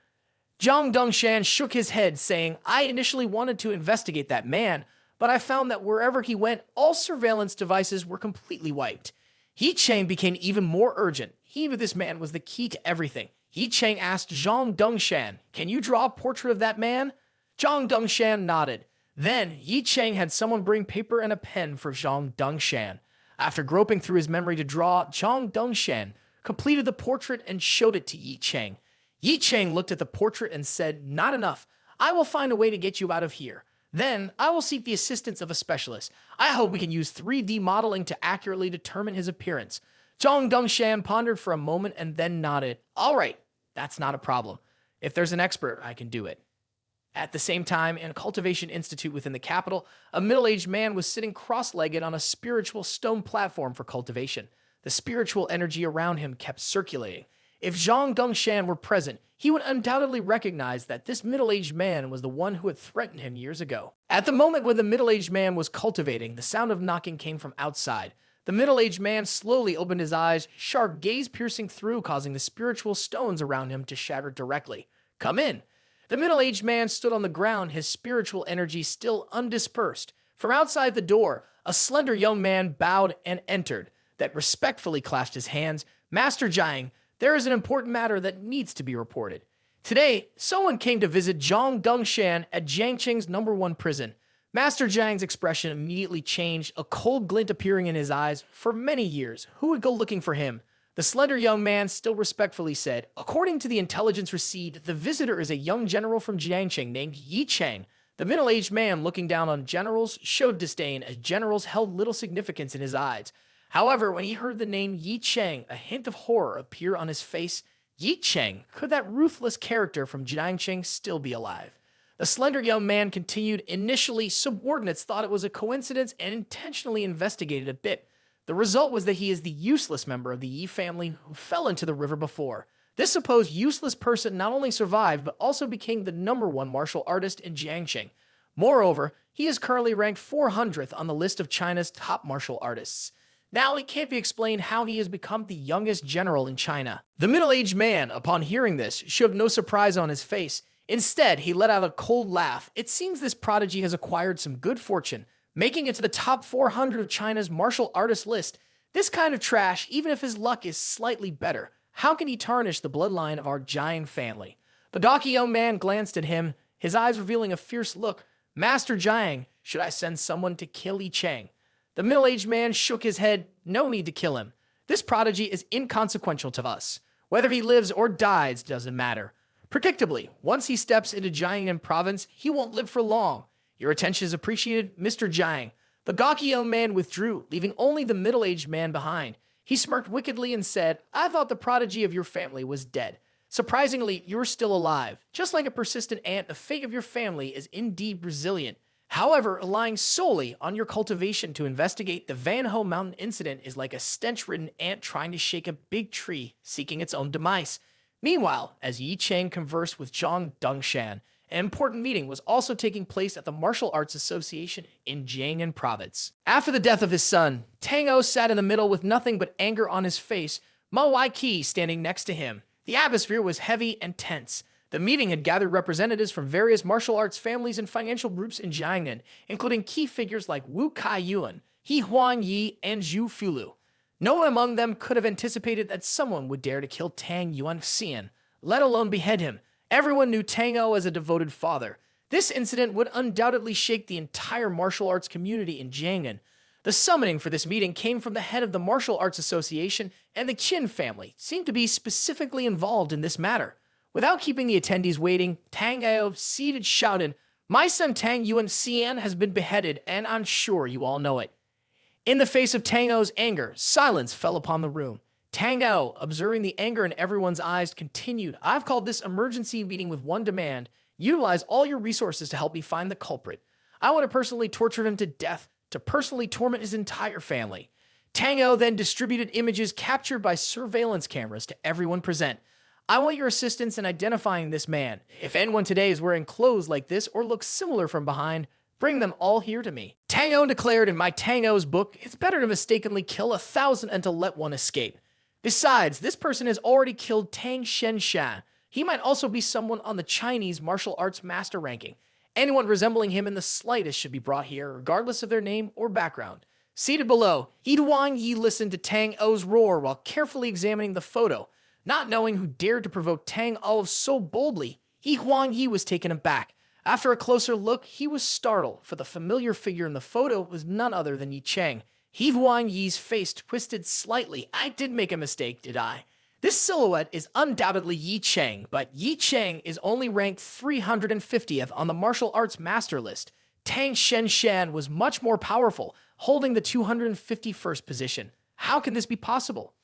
Zhang Dongshan shook his head, saying, I initially wanted to investigate that man, but I found that wherever he went, all surveillance devices were completely wiped. Ye Cheng became even more urgent. He knew this man was the key to everything. Ye Cheng asked Zhang Dongshan, can you draw a portrait of that man? Zhang Dongshan nodded. Then, Ye Cheng had someone bring paper and a pen for Zhang Dongshan. After groping through his memory to draw, Zhang Dongshan completed the portrait and showed it to Ye Cheng. Ye Cheng looked at the portrait and said, not enough. I will find a way to get you out of here. Then, I will seek the assistance of a specialist. I hope we can use 3D modeling to accurately determine his appearance. Zhang Dongshan pondered for a moment and then nodded. All right, that's not a problem. If there's an expert, I can do it. At the same time, in a cultivation institute within the capital, a middle-aged man was sitting cross-legged on a spiritual stone platform for cultivation. The spiritual energy around him kept circulating. If Zhang Dongshan were present, he would undoubtedly recognize that this middle-aged man was the one who had threatened him years ago. At the moment when the middle-aged man was cultivating, the sound of knocking came from outside. The middle-aged man slowly opened his eyes, sharp gaze piercing through, causing the spiritual stones around him to shatter directly. Come in. The middle-aged man stood on the ground, his spiritual energy still undispersed. From outside the door, a slender young man bowed and entered. that respectfully clasped his hands. Master Jiang, there is an important matter that needs to be reported. Today, someone came to visit Zhang Dongshan at Jiangqing's #1 prison. Master Jiang's expression immediately changed, a cold glint appearing in his eyes. For many years, who would go looking for him? The slender young man still respectfully said, according to the intelligence received, the visitor is a young general from Jiangqing named Ye Cheng. The middle-aged man looking down on generals showed disdain, as generals held little significance in his eyes. However, when he heard the name Ye Cheng, a hint of horror appeared on his face. Ye Cheng, could that ruthless character from Jiangqing still be alive? The slender young man continued. Initially, subordinates thought it was a coincidence and intentionally investigated a bit. The result was that he is the useless member of the Yi family who fell into the river before. This supposed useless person not only survived, but also became the #1 martial artist in Jiangqing. Moreover, he is currently ranked 400th on the list of China's top martial artists. Now, it can't be explained how he has become the youngest general in China. The middle-aged man, upon hearing this, showed no surprise on his face. Instead, he let out a cold laugh. It seems this prodigy has acquired some good fortune, making it to the top 400 of China's martial artist list. This kind of trash, even if his luck is slightly better, how can he tarnish the bloodline of our giant family? The gawky young man glanced at him, his eyes revealing a fierce look. Master Jiang, should I send someone to kill Ye Cheng? The middle-aged man shook his head. No need to kill him. This prodigy is inconsequential to us. Whether he lives or dies doesn't matter. Predictably, once he steps into Jiangnan province, he won't live for long. Your attention is appreciated, Mr. Jiang. The gawky young man withdrew, leaving only the middle-aged man behind. He smirked wickedly and said, I thought the prodigy of your family was dead. Surprisingly, you're still alive. Just like a persistent ant, the fate of your family is indeed resilient. However, relying solely on your cultivation to investigate the Van Ho Mountain incident is like a stench-ridden ant trying to shake a big tree, seeking its own demise. Meanwhile, as Ye Cheng conversed with Zhang Dongshan, an important meeting was also taking place at the Martial Arts Association in Jiangnan province. After the death of his son, Tang O sat in the middle with nothing but anger on his face, Mo Wai Qi standing next to him. The atmosphere was heavy and tense. The meeting had gathered representatives from various martial arts families and financial groups in Jiangnan, including key figures like Wu Kai Yuan, He Huang Yi, and Zhu Fulu. No one among them could have anticipated that someone would dare to kill Tang Yuan Xian, let alone behead him. Everyone knew Tang O as a devoted father. This incident would undoubtedly shake the entire martial arts community in Jiangnan. The summoning for this meeting came from the head of the Martial Arts Association, and the Qin family seemed to be specifically involved in this matter. Without keeping the attendees waiting, Tang O, seated, shouted, My son Tang Yuan Xian has been beheaded, and I'm sure you all know it. In the face of Tang O's anger, silence fell upon the room. Tang O, observing the anger in everyone's eyes, continued, I've called this emergency meeting with one demand. Utilize all your resources to help me find the culprit. I want to personally torture him to death, to personally torment his entire family. Tang O then distributed images captured by surveillance cameras to everyone present. I want your assistance in identifying this man. If anyone today is wearing clothes like this or looks similar from behind, bring them all here to me. Tang O declared in my Tang O's book, it's better to mistakenly kill 1,000 and to let one escape. Besides, this person has already killed Tang Shenshan. He might also be someone on the Chinese martial arts master ranking. Anyone resembling him in the slightest should be brought here, regardless of their name or background. Seated below, He Huang Yi listened to Tang O's roar while carefully examining the photo. Not knowing who dared to provoke Tang O so boldly, He Huang Yi was taken aback. After a closer look, he was startled, for the familiar figure in the photo was none other than Ye Cheng. He Huang Yi's face twisted slightly. I did make a mistake, did I? This silhouette is undoubtedly Ye Cheng, but Ye Cheng is only ranked 350th on the martial arts master list. Tang Shenshan was much more powerful, holding the 251st position. How can this be possible?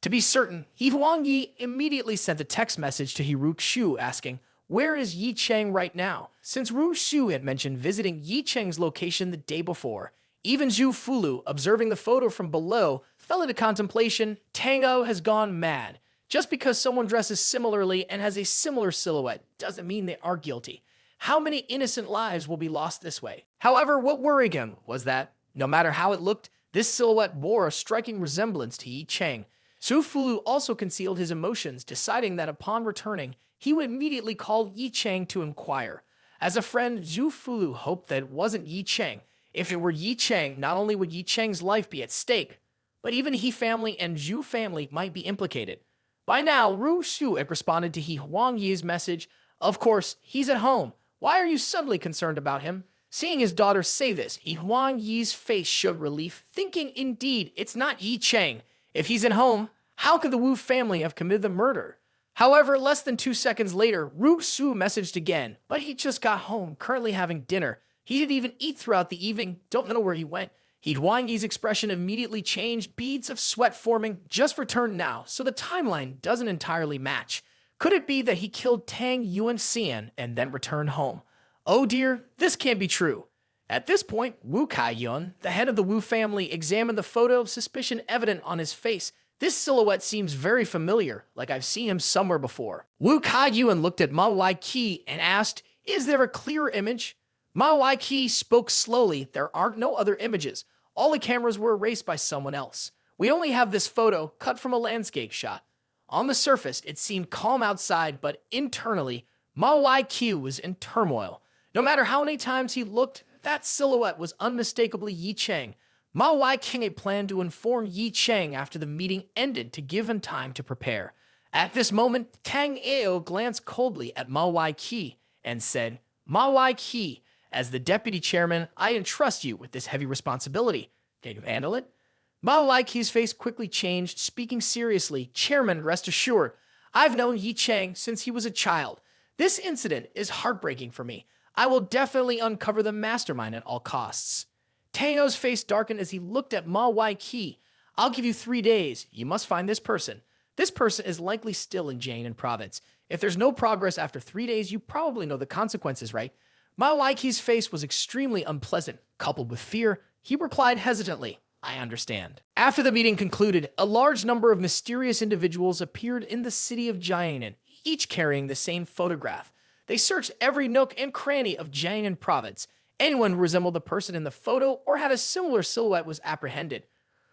To be certain, He Huang Yi immediately sent a text message to Ru Xu asking, where is Ye Cheng right now? Since Ru Xu had mentioned visiting Ye Cheng's location the day before, even Zhu Fulu, observing the photo from below, fell into contemplation. Tang O has gone mad. Just because someone dresses similarly and has a similar silhouette doesn't mean they are guilty. How many innocent lives will be lost this way? However, what worried him was that, no matter how it looked, this silhouette bore a striking resemblance to Ye Cheng. Zhu Fulu also concealed his emotions, deciding that upon returning, he would immediately call Ye Cheng to inquire. As a friend, Zhu Fulu hoped that it wasn't Ye Cheng. If it were Ye Cheng, not only would Ye Cheng's life be at stake, but even He family and Zhu family might be implicated. By now, Ru Shu had responded to He Huang Yi's message. Of course, he's at home. Why are you suddenly concerned about him? Seeing his daughter say this, He Huang Yi's face showed relief, thinking indeed it's not Ye Cheng. If he's at home, how could the Wu family have committed the murder? However, less than 2 seconds later, Ru Su messaged again, but he just got home, currently having dinner. He didn't even eat throughout the evening, don't know where he went. He Huang Yi's expression immediately changed, beads of sweat forming, just returned now, so the timeline doesn't entirely match. Could it be that he killed Tang Yuan Xian and then returned home? Oh dear, this can't be true. At this point, Wu Kai-yun, the head of the Wu family, examined the photo of suspicion evident on his face. This silhouette seems very familiar, like I've seen him somewhere before. Wu Kai-yun looked at Ma Wai-ki and asked, "Is there a clearer image?" Ma Wai-ki spoke slowly. "There aren't no other images. All the cameras were erased by someone else. We only have this photo cut from a landscape shot." On the surface, it seemed calm outside, but internally, Ma Wai-ki was in turmoil. No matter how many times he looked, that silhouette was unmistakably Ye Cheng. Ma Wai-ki had planned to inform Ye Cheng after the meeting ended to give him time to prepare. At this moment, Tang Eo glanced coldly at Ma Wai-ki and said, "Ma Wai-ki, as the deputy chairman, I entrust you with this heavy responsibility. Can you handle it?" Ma Wai-ki's face quickly changed, speaking seriously. "Chairman, rest assured, I've known Ye Cheng since he was a child. This incident is heartbreaking for me. I will definitely uncover the mastermind at all costs." Tao's face darkened as he looked at Ma Wai-ki. "I'll give you 3 days. You must find this person. This person is likely still in Jiangnan province. If there's no progress after 3 days, you probably know the consequences, right?" Ma Wai-ki's face was extremely unpleasant. Coupled with fear, he replied hesitantly, "I understand." After the meeting concluded, a large number of mysterious individuals appeared in the city of Jiangnan, each carrying the same photograph. They searched every nook and cranny of Jiangnan province. Anyone who resembled the person in the photo or had a similar silhouette was apprehended.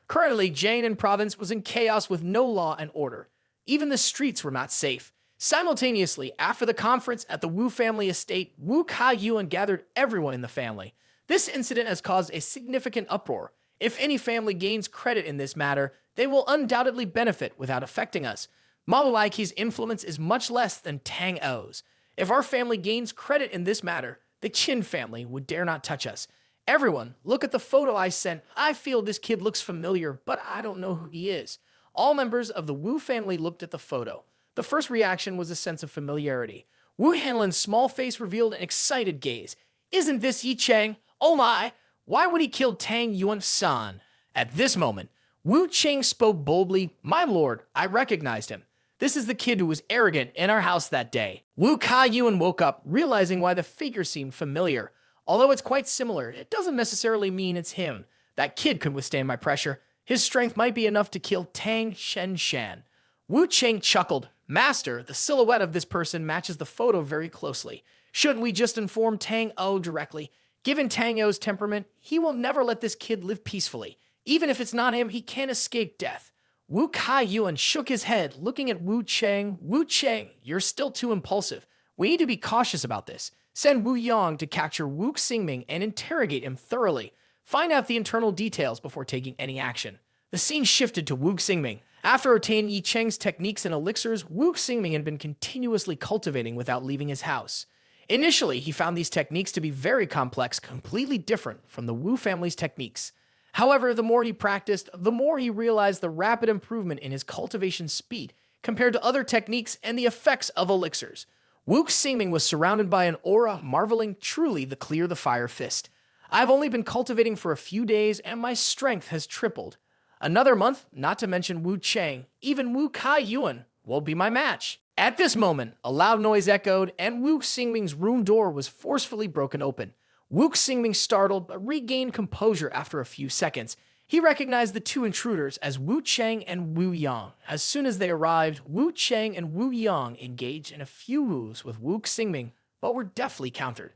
Currently, Jiangnan province was in chaos with no law and order. Even the streets were not safe. Simultaneously, after the conference at the Wu family estate, Wu Kai-yun gathered everyone in the family. This incident has caused a significant uproar. If any family gains credit in this matter, they will undoubtedly benefit without affecting us. Ma Wai-ki's influence is much less than Tang O's. If our family gains credit in this matter, the Qin family would dare not touch us. Everyone, look at the photo I sent. I feel this kid looks familiar, but I don't know who he is. All members of the Wu family looked at the photo. The first reaction was a sense of familiarity. Wu Hanlin's small face revealed an excited gaze. "Isn't this Ye Cheng? Oh my! Why would he kill Tang Yuan San?" At this moment, Wu Cheng spoke boldly. "My lord, I recognized him. This is the kid who was arrogant in our house that day." Wu Kai-yun woke up, realizing why the figure seemed familiar. Although it's quite similar, it doesn't necessarily mean it's him. That kid could withstand my pressure. His strength might be enough to kill Tang Shenshan. Wu Cheng chuckled. "Master, the silhouette of this person matches the photo very closely. Shouldn't we just inform Tang O directly? Given Tang O's temperament, he will never let this kid live peacefully. Even if it's not him, he can't escape death." Wu Kai-yun shook his head, looking at Wu Cheng. "Wu Cheng, you're still too impulsive. We need to be cautious about this. Send Wu Yang to capture Wu Xingming and interrogate him thoroughly. Find out the internal details before taking any action." The scene shifted to Wu Xingming. After attaining Ye Cheng's techniques and elixirs, Wu Xingming had been continuously cultivating without leaving his house. Initially, he found these techniques to be very complex, completely different from the Wu family's techniques. However, the more he practiced, the more he realized the rapid improvement in his cultivation speed compared to other techniques and the effects of elixirs. Wu Xingming was surrounded by an aura, marveling truly the clear the fire fist. "I've only been cultivating for a few days and my strength has tripled. Another month, not to mention Wu Cheng, even Wu Kai-yun won't be my match." At this moment, a loud noise echoed and Wu Xingming's room door was forcefully broken open. Wu Xingming startled but regained composure after a few seconds. He recognized the two intruders as Wu Cheng and Wu Yang. As soon as they arrived, Wu Cheng and Wu Yang engaged in a few woos with Wu Xingming, but were deftly countered.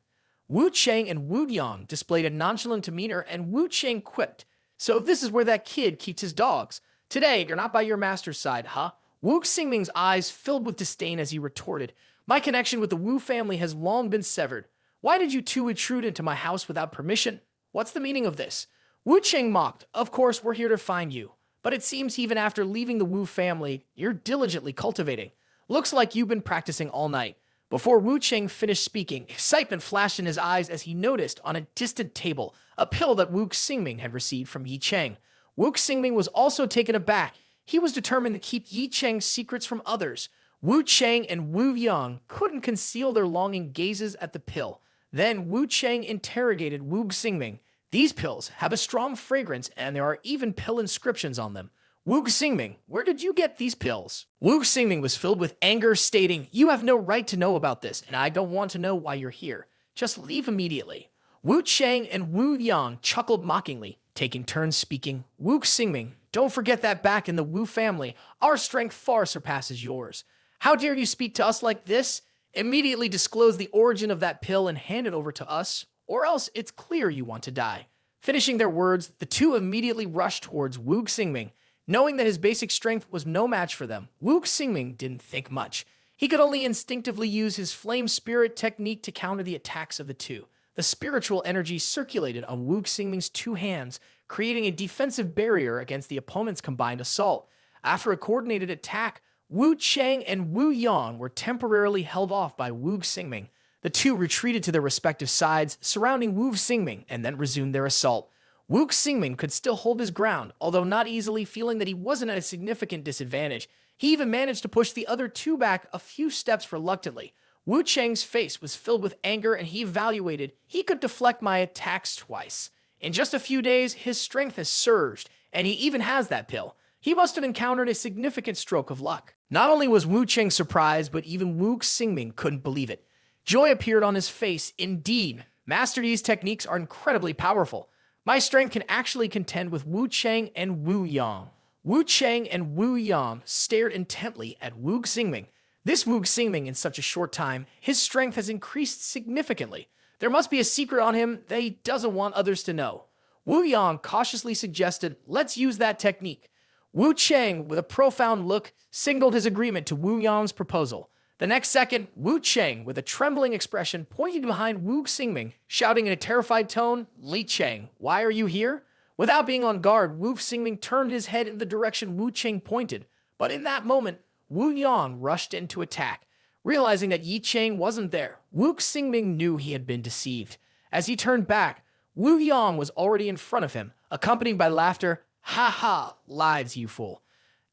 Wu Cheng and Wu Yang displayed a nonchalant demeanor and Wu Cheng quipped, "So if this is where that kid keeps his dogs, today you're not by your master's side, huh?" Wu Xingming's eyes filled with disdain as he retorted, "My connection with the Wu family has long been severed. Why did you two intrude into my house without permission? What's the meaning of this?" Wu Cheng mocked, "Of course, we're here to find you. but it seems even after leaving the Wu family, you're diligently cultivating. Looks like you've been practicing all night. Before Wu Cheng finished speaking, excitement flashed in his eyes as he noticed on a distant table a pill that Wu Xingming had received from Ye Cheng. Wu Xingming was also taken aback. He was determined to keep Ye Cheng's secrets from others. Wu Cheng and Wu Yang couldn't conceal their longing gazes at the pill. Then Wu Cheng interrogated Wu Xingming. These pills have a strong fragrance and there are even pill inscriptions on them. Wu Xingming, where did you get these pills? Wu Xingming was filled with anger, stating, "You have no right to know about this, and I don't want to know why you're here. Just leave immediately." Wu Cheng and Wu Yang chuckled mockingly, taking turns speaking. Wu Xingming, don't forget that back in the Wu family, our strength far surpasses yours. How dare you speak to us like this? Immediately disclose the origin of that pill and hand it over to us, or else it's clear you want to die. Finishing their words, the two immediately rushed towards Wu Xingming. Knowing that his basic strength was no match for them, Wu Xingming didn't think much. He could only instinctively use his flame spirit technique to counter the attacks of the two. The spiritual energy circulated on Wu Xingming's two hands, creating a defensive barrier against the opponent's combined assault. After a coordinated attack, Wu Cheng and Wu Yang were temporarily held off by Wu Xingming. The two retreated to their respective sides, surrounding Wu Xingming, and then resumed their assault. Wu Xingming could still hold his ground, although not easily, feeling that he wasn't at a significant disadvantage. He even managed to push the other two back a few steps reluctantly. Wu Cheng's face was filled with anger and he evaluated he could deflect my attacks twice. In just a few days, his strength has surged, and he even has that pill. He must have encountered a significant stroke of luck. Not only was Wu Cheng surprised, but even Wu Xingming couldn't believe it. Joy appeared on his face. Indeed, Master Yi's techniques are incredibly powerful. My strength can actually contend with Wu Cheng and Wu Yang. Wu Cheng and Wu Yang stared intently at Wu Xingming. This Wu Xingming, in such a short time, his strength has increased significantly. There must be a secret on him that he doesn't want others to know. Wu Yang cautiously suggested, let's use that technique. Wu Cheng, with a profound look, signaled his agreement to Wu Yang's proposal. The next second, Wu Cheng, with a trembling expression, pointed behind Wu Xingming, shouting in a terrified tone, "Ye Cheng, why are you here?" Without being on guard, Wu Xingming turned his head in the direction Wu Cheng pointed. But in that moment, Wu Yang rushed in to attack. Realizing that Ye Cheng wasn't there, Wu Xingming knew he had been deceived. As he turned back, Wu Yang was already in front of him, accompanied by laughter. "Ha ha, lives, you fool."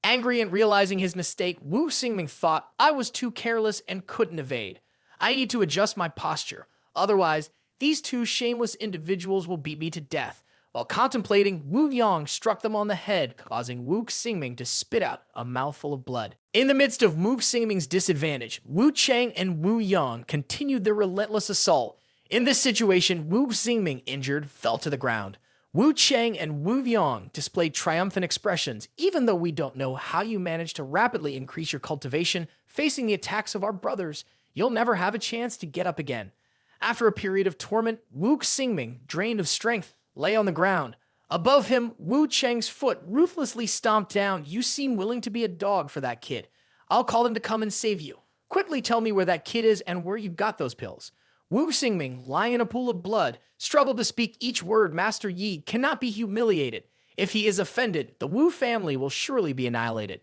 Angry and realizing his mistake, Wu Xingming thought, I was too careless and couldn't evade. I need to adjust my posture. Otherwise, these two shameless individuals will beat me to death. While contemplating, Wu Yang struck them on the head, causing Wu Xingming to spit out a mouthful of blood. In the midst of Wu Xingming's disadvantage, Wu Cheng and Wu Yang continued their relentless assault. In this situation, Wu Xingming, injured, fell to the ground. Wu Cheng and Wu Yang displayed triumphant expressions. Even though we don't know how you managed to rapidly increase your cultivation, facing the attacks of our brothers, you'll never have a chance to get up again. After a period of torment, Wu Xingming, drained of strength, lay on the ground. Above him, Wu Cheng's foot ruthlessly stomped down. "You seem willing to be a dog for that kid. I'll call him to come and save you. Quickly tell me where that kid is and where you got those pills." Wu Xingming, lying in a pool of blood, struggled to speak each word. Master Yi cannot be humiliated. If he is offended, the Wu family will surely be annihilated.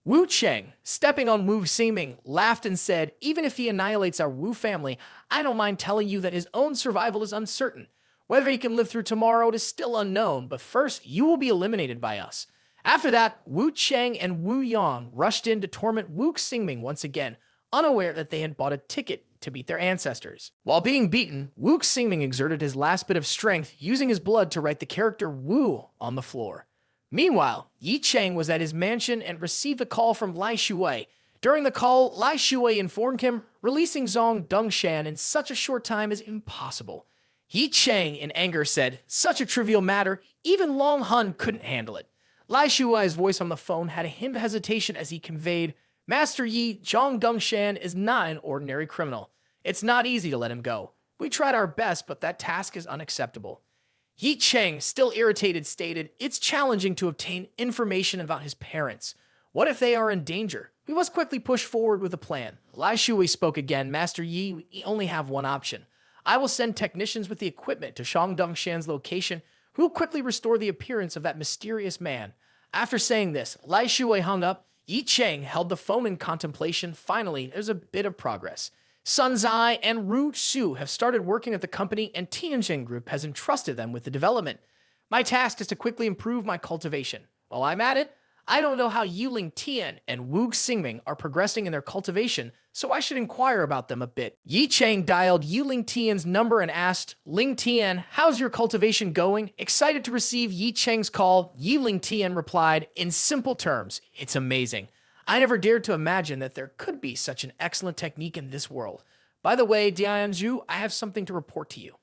Wu Cheng, stepping on Wu Xingming, laughed and said, "Even if he annihilates our Wu family, I don't mind telling you that his own survival is uncertain. Whether he can live through tomorrow is still unknown, but first, you will be eliminated by us." After that, Wu Cheng and Wu Yang rushed in to torment Wu Xingming once again, unaware that they had bought a ticket to beat their ancestors. While being beaten, Wu Xingming exerted his last bit of strength, using his blood to write the character Wu on the floor. Meanwhile, Ye Cheng was at his mansion and received a call from Lai Shuwei. During the call, Lai Shuwei informed him releasing Zhong Dongshan in such a short time is impossible. Ye Cheng, in anger, said, "Such a trivial matter, even Long Hun couldn't handle it." Lai Shuwei's voice on the phone had a hint of hesitation as he conveyed, "Master Yi, Zhong Dongshan is not an ordinary criminal. It's not easy to let him go. We tried our best, but that task is unacceptable." Ye Cheng, still irritated, stated, "It's challenging to obtain information about his parents. What if they are in danger? We must quickly push forward with a plan." Lai Shui spoke again. "Master Yi, we only have one option. I will send technicians with the equipment to Zhong Dongshan's location, who will quickly restore the appearance of that mysterious man. After saying this, Lai Shui hung up. Ye Cheng held the phone in contemplation. Finally, there's a bit of progress. Sun Zai and Ru Xu have started working at the company, and Tianjin Group has entrusted them with the development. My task is to quickly improve my cultivation. While I'm at it, I don't know how Yiling Tian and Wu Xingming are progressing in their cultivation, so I should inquire about them a bit. Ye Cheng dialed Yiling Tian's number and asked, Ling Tian, how's your cultivation going? Excited to receive Ye Cheng's call, Yiling Tian replied, in simple terms, it's amazing. I never dared to imagine that there could be such an excellent technique in this world. By the way, Dianzhu, I have something to report to you.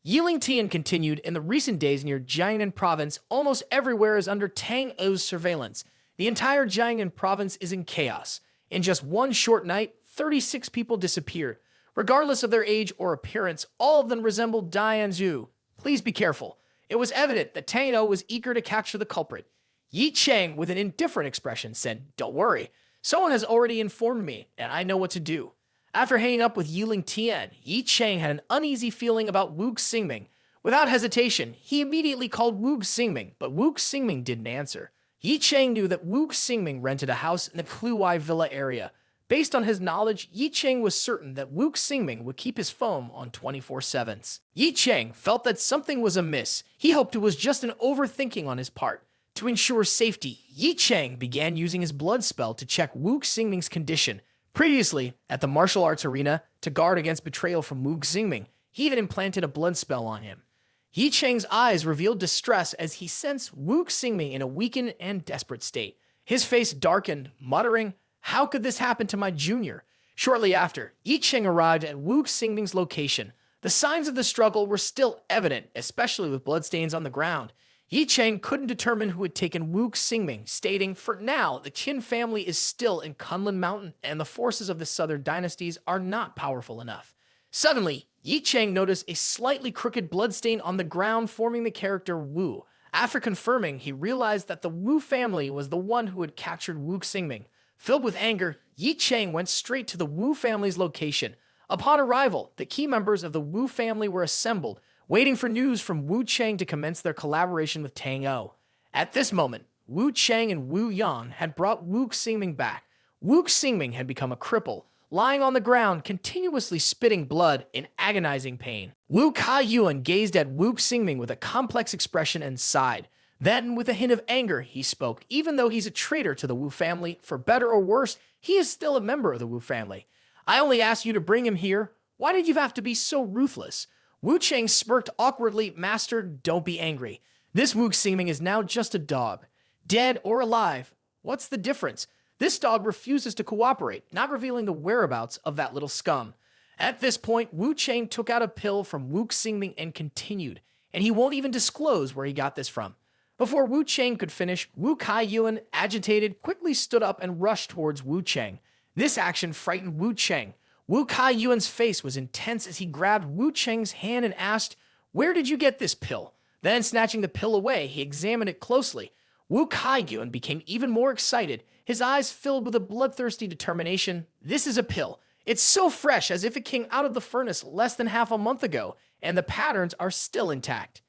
Yiling Tian continued, in the recent days near Jiangnan province, almost everywhere is under Tang O's surveillance. The entire Jiangnan province is in chaos. In just one short night, 36 people disappeared. Regardless of their age or appearance, all of them resembled Dianzhu. Please be careful. It was evident that Tang O was eager to capture the culprit. Ye Cheng, with an indifferent expression, said, Don't worry. Someone has already informed me, and I know what to do. After hanging up with Yiling Tian, Ye Cheng had an uneasy feeling about Wu Xingming. Without hesitation, he immediately called Wu Xingming, but Wu Xingming didn't answer. Ye Cheng knew that Wu Xingming rented a house in the Kluai Villa area. Based on his knowledge, Ye Cheng was certain that Wu Xingming would keep his phone on 24/7. Ye Cheng felt that something was amiss. He hoped it was just an overthinking on his part. To ensure safety, Ye Cheng began using his blood spell to check Wu Xingming's condition. Previously, at the martial arts arena, to guard against betrayal from Wu Xingming, he even implanted a blood spell on him. Ye Cheng's eyes revealed distress as he sensed Wu Xingming in a weakened and desperate state. His face darkened, muttering, How could this happen to my junior? Shortly after, Ye Cheng arrived at Wu Xingming's location. The signs of the struggle were still evident, especially with bloodstains on the ground. Ye Cheng couldn't determine who had taken Wu Xingming, stating, For now, the Qin family is still in Kunlun Mountain, and the forces of the southern dynasties are not powerful enough. Suddenly, Ye Cheng noticed a slightly crooked bloodstain on the ground forming the character Wu. After confirming, he realized that the Wu family was the one who had captured Wu Xingming. Filled with anger, Ye Cheng went straight to the Wu family's location. Upon arrival, the key members of the Wu family were assembled, waiting for news from Wu Cheng to commence their collaboration with Tang O. At this moment, Wu Cheng and Wu Yan had brought Wu Xingming back. Wu Xingming had become a cripple, lying on the ground, continuously spitting blood in agonizing pain. Wu Kaiyuan gazed at Wu Xingming with a complex expression and sighed. Then, with a hint of anger, he spoke, Even though he's a traitor to the Wu family, for better or worse, he is still a member of the Wu family. I only asked you to bring him here. Why did you have to be so ruthless? Wu Cheng smirked awkwardly, Master, don't be angry. This Wu Xingming is now just a dog. Dead or alive, what's the difference? This dog refuses to cooperate, not revealing the whereabouts of that little scum. At this point, Wu Cheng took out a pill from Wu Xingming and continued, and he won't even disclose where he got this from. Before Wu Cheng could finish, Wu Kaiyuan, agitated, quickly stood up and rushed towards Wu Cheng. This action frightened Wu Cheng. Wu Kaiyuan's face was intense as he grabbed Wu Cheng's hand and asked, Where did you get this pill? Then, snatching the pill away, he examined it closely. Wu Kaiyuan became even more excited, his eyes filled with a bloodthirsty determination. This is a pill. It's so fresh as if it came out of the furnace less than half a month ago, and the patterns are still intact.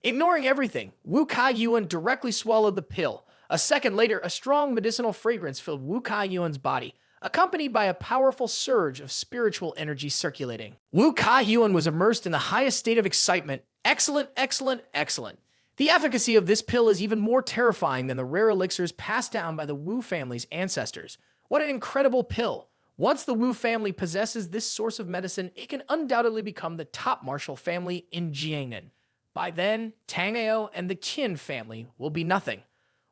Ignoring everything, Wu Kaiyuan directly swallowed the pill. A second later, a strong medicinal fragrance filled Wu Kaiyuan's body, accompanied by a powerful surge of spiritual energy circulating. Wu Kaiyuan was immersed in the highest state of excitement. Excellent, excellent, excellent. The efficacy of this pill is even more terrifying than the rare elixirs passed down by the Wu family's ancestors. What an incredible pill. Once the Wu family possesses this source of medicine, it can undoubtedly become the top martial family in Jiangnan. By then, Tang O and the Qin family will be nothing.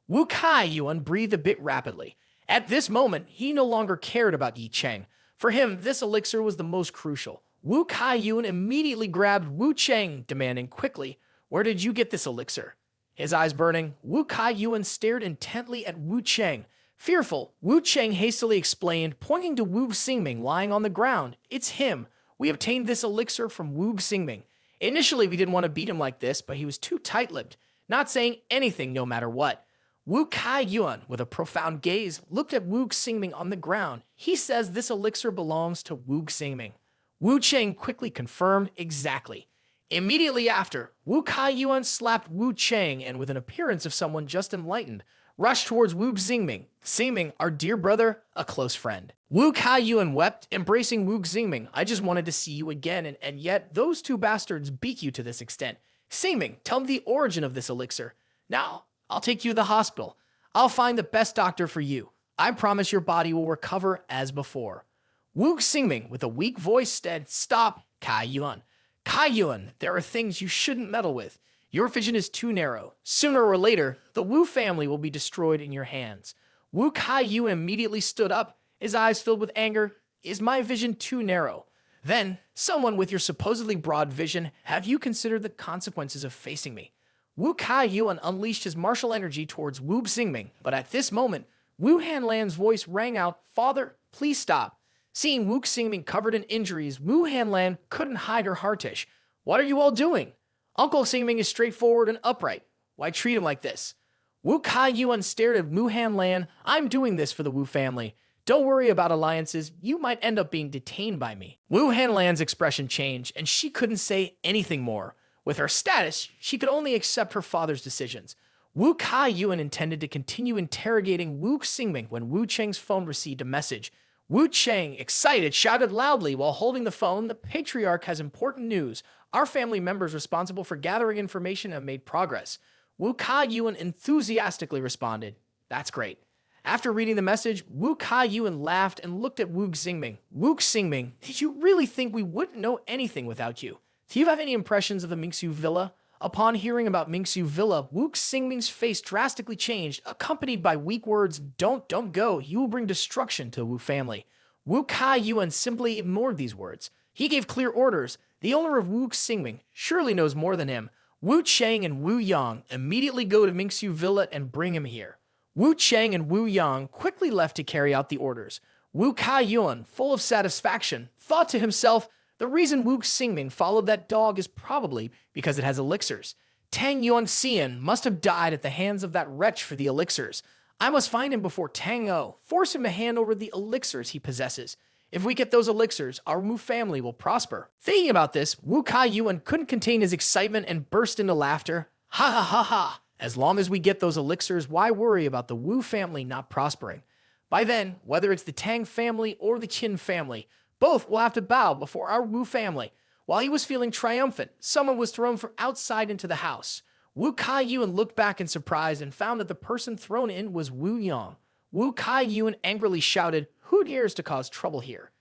Wu Kaiyuan breathed a bit rapidly. At this moment, he no longer cared about Ye Cheng. For him, this elixir was the most crucial. Wu Kaiyuan immediately grabbed Wu Cheng, demanding quickly, Where did you get this elixir? His eyes burning, Wu Kaiyuan stared intently at Wu Cheng. Fearful, Wu Cheng hastily explained, pointing to Wu Xingming lying on the ground. It's him. We obtained this elixir from Wu Xingming. Initially, we didn't want to beat him like this, but he was too tight-lipped, not saying anything no matter what. Wu Kaiyuan, with a profound gaze, looked at Wu Xingming on the ground. He says this elixir belongs to Wu Xingming. Wu Cheng quickly confirmed exactly. Immediately after, Wu Kaiyuan slapped Wu Cheng and with an appearance of someone just enlightened, rushed towards Wu Xingming. Xingming, our dear brother, a close friend. Wu Kaiyuan wept, embracing Wu Xingming. I just wanted to see you again, and yet those two bastards beat you to this extent. Xingming, tell me the origin of this elixir. Now, I'll take you to the hospital. I'll find the best doctor for you. I promise your body will recover as before. Wu Xingming, with a weak voice, said, Stop, Kaiyuan. Kaiyuan, there are things you shouldn't meddle with. Your vision is too narrow. Sooner or later, the Wu family will be destroyed in your hands. Wu Kaiyuan immediately stood up, his eyes filled with anger. Is my vision too narrow? Then, someone with your supposedly broad vision, have you considered the consequences of facing me? Wu Kaiyuan unleashed his martial energy towards Wu Xingming, but at this moment, Wu Hanlan's voice rang out, Father, please stop. Seeing Wu Xingming covered in injuries, Wu Hanlan couldn't hide her heartish. What are you all doing? Uncle Xingming is straightforward and upright. Why treat him like this? Wu Kaiyuan stared at Wu Hanlan. I'm doing this for the Wu family. Don't worry about alliances. You might end up being detained by me. Wu Hanlan's expression changed, and she couldn't say anything more. With her status, she could only accept her father's decisions. Wu Kaiyuan intended to continue interrogating Wu Xingming when Wu Cheng's phone received a message. Wu Cheng, excited, shouted loudly while holding the phone, The Patriarch has important news. Our family members responsible for gathering information have made progress. Wu Kaiyuan enthusiastically responded, That's great. After reading the message, Wu Kaiyuan laughed and looked at Wu Xingming. Wu Xingming, did you really think we wouldn't know anything without you? Do you have any impressions of the Mingxiu Villa? Upon hearing about Mingxiu Villa, Wu Xingming's face drastically changed, accompanied by weak words, Don't go, you will bring destruction to the Wu family. Wu Kaiyuan simply ignored these words. He gave clear orders. The owner of Wu Xingming surely knows more than him. Wu Cheng and Wu Yang immediately go to Mingxiu Villa and bring him here. Wu Cheng and Wu Yang quickly left to carry out the orders. Wu Kaiyuan, full of satisfaction, thought to himself, the reason Wu Xingming followed that dog is probably because it has elixirs. Tang Yuanxian must have died at the hands of that wretch for the elixirs. I must find him before Tang O, force him to hand over the elixirs he possesses. If we get those elixirs, our Wu family will prosper. Thinking about this, Wu Kaiyuan couldn't contain his excitement and burst into laughter. Ha ha ha ha! As long as we get those elixirs, why worry about the Wu family not prospering? By then, whether it's the Tang family or the Qin family, both will have to bow before our Wu family. While he was feeling triumphant, someone was thrown from outside into the house. Wu Kaiyuan looked back in surprise and found that the person thrown in was Wu Yang. Wu Kaiyuan angrily shouted, Who dares to cause trouble here?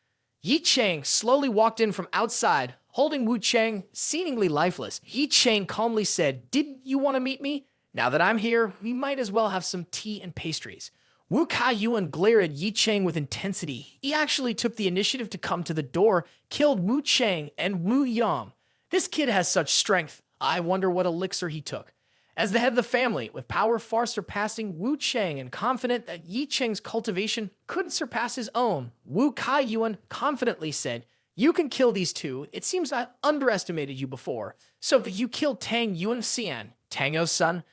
Ye Cheng slowly walked in from outside, holding Wu Cheng, seemingly lifeless. Ye Cheng calmly said, Didn't you want to meet me? Now that I'm here, we might as well have some tea and pastries. Wu Kaiyuan glared at Ye Cheng with intensity. He actually took the initiative to come to the door, killed Wu Cheng and Wu Yang. This kid has such strength. I wonder what elixir he took. As the head of the family, with power far surpassing Wu Cheng and confident that Ye Cheng's cultivation couldn't surpass his own, Wu Kaiyuan confidently said, You can kill these two. It seems I underestimated you before. So that you killed Tang Yuanxian, Tang O's son?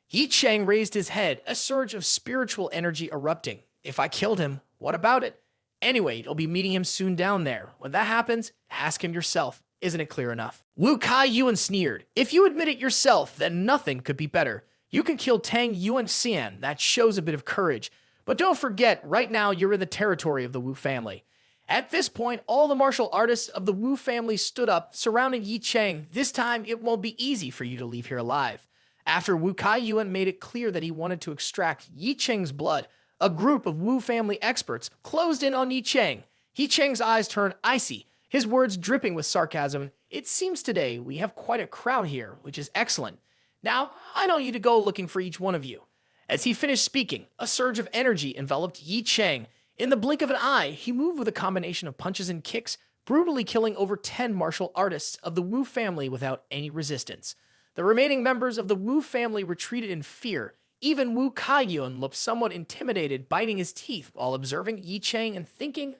Ye Cheng raised his head, a surge of spiritual energy erupting. If I killed him, what about it? Anyway, you'll be meeting him soon down there. When that happens, ask him yourself. Isn't it clear enough? Wu Kaiyuan sneered. If you admit it yourself, then nothing could be better. You can kill Tang Yuanxian. That shows a bit of courage. But don't forget, right now you're in the territory of the Wu family. At this point, all the martial artists of the Wu family stood up, surrounding Ye Cheng. This time, it won't be easy for you to leave here alive. After Wu Kaiyuan made it clear that he wanted to extract Ye Cheng's blood, a group of Wu family experts closed in on Ye Cheng. Ye Cheng's eyes turned icy, his words dripping with sarcasm. It seems today we have quite a crowd here, which is excellent. Now, I don't need to go looking for each one of you. As he finished speaking, a surge of energy enveloped Ye Cheng. In the blink of an eye, he moved with a combination of punches and kicks, brutally killing over 10 martial artists of the Wu family without any resistance. The remaining members of the Wu family retreated in fear. Even Wu Kaiyuan looked somewhat intimidated, biting his teeth while observing Ye Cheng and thinking,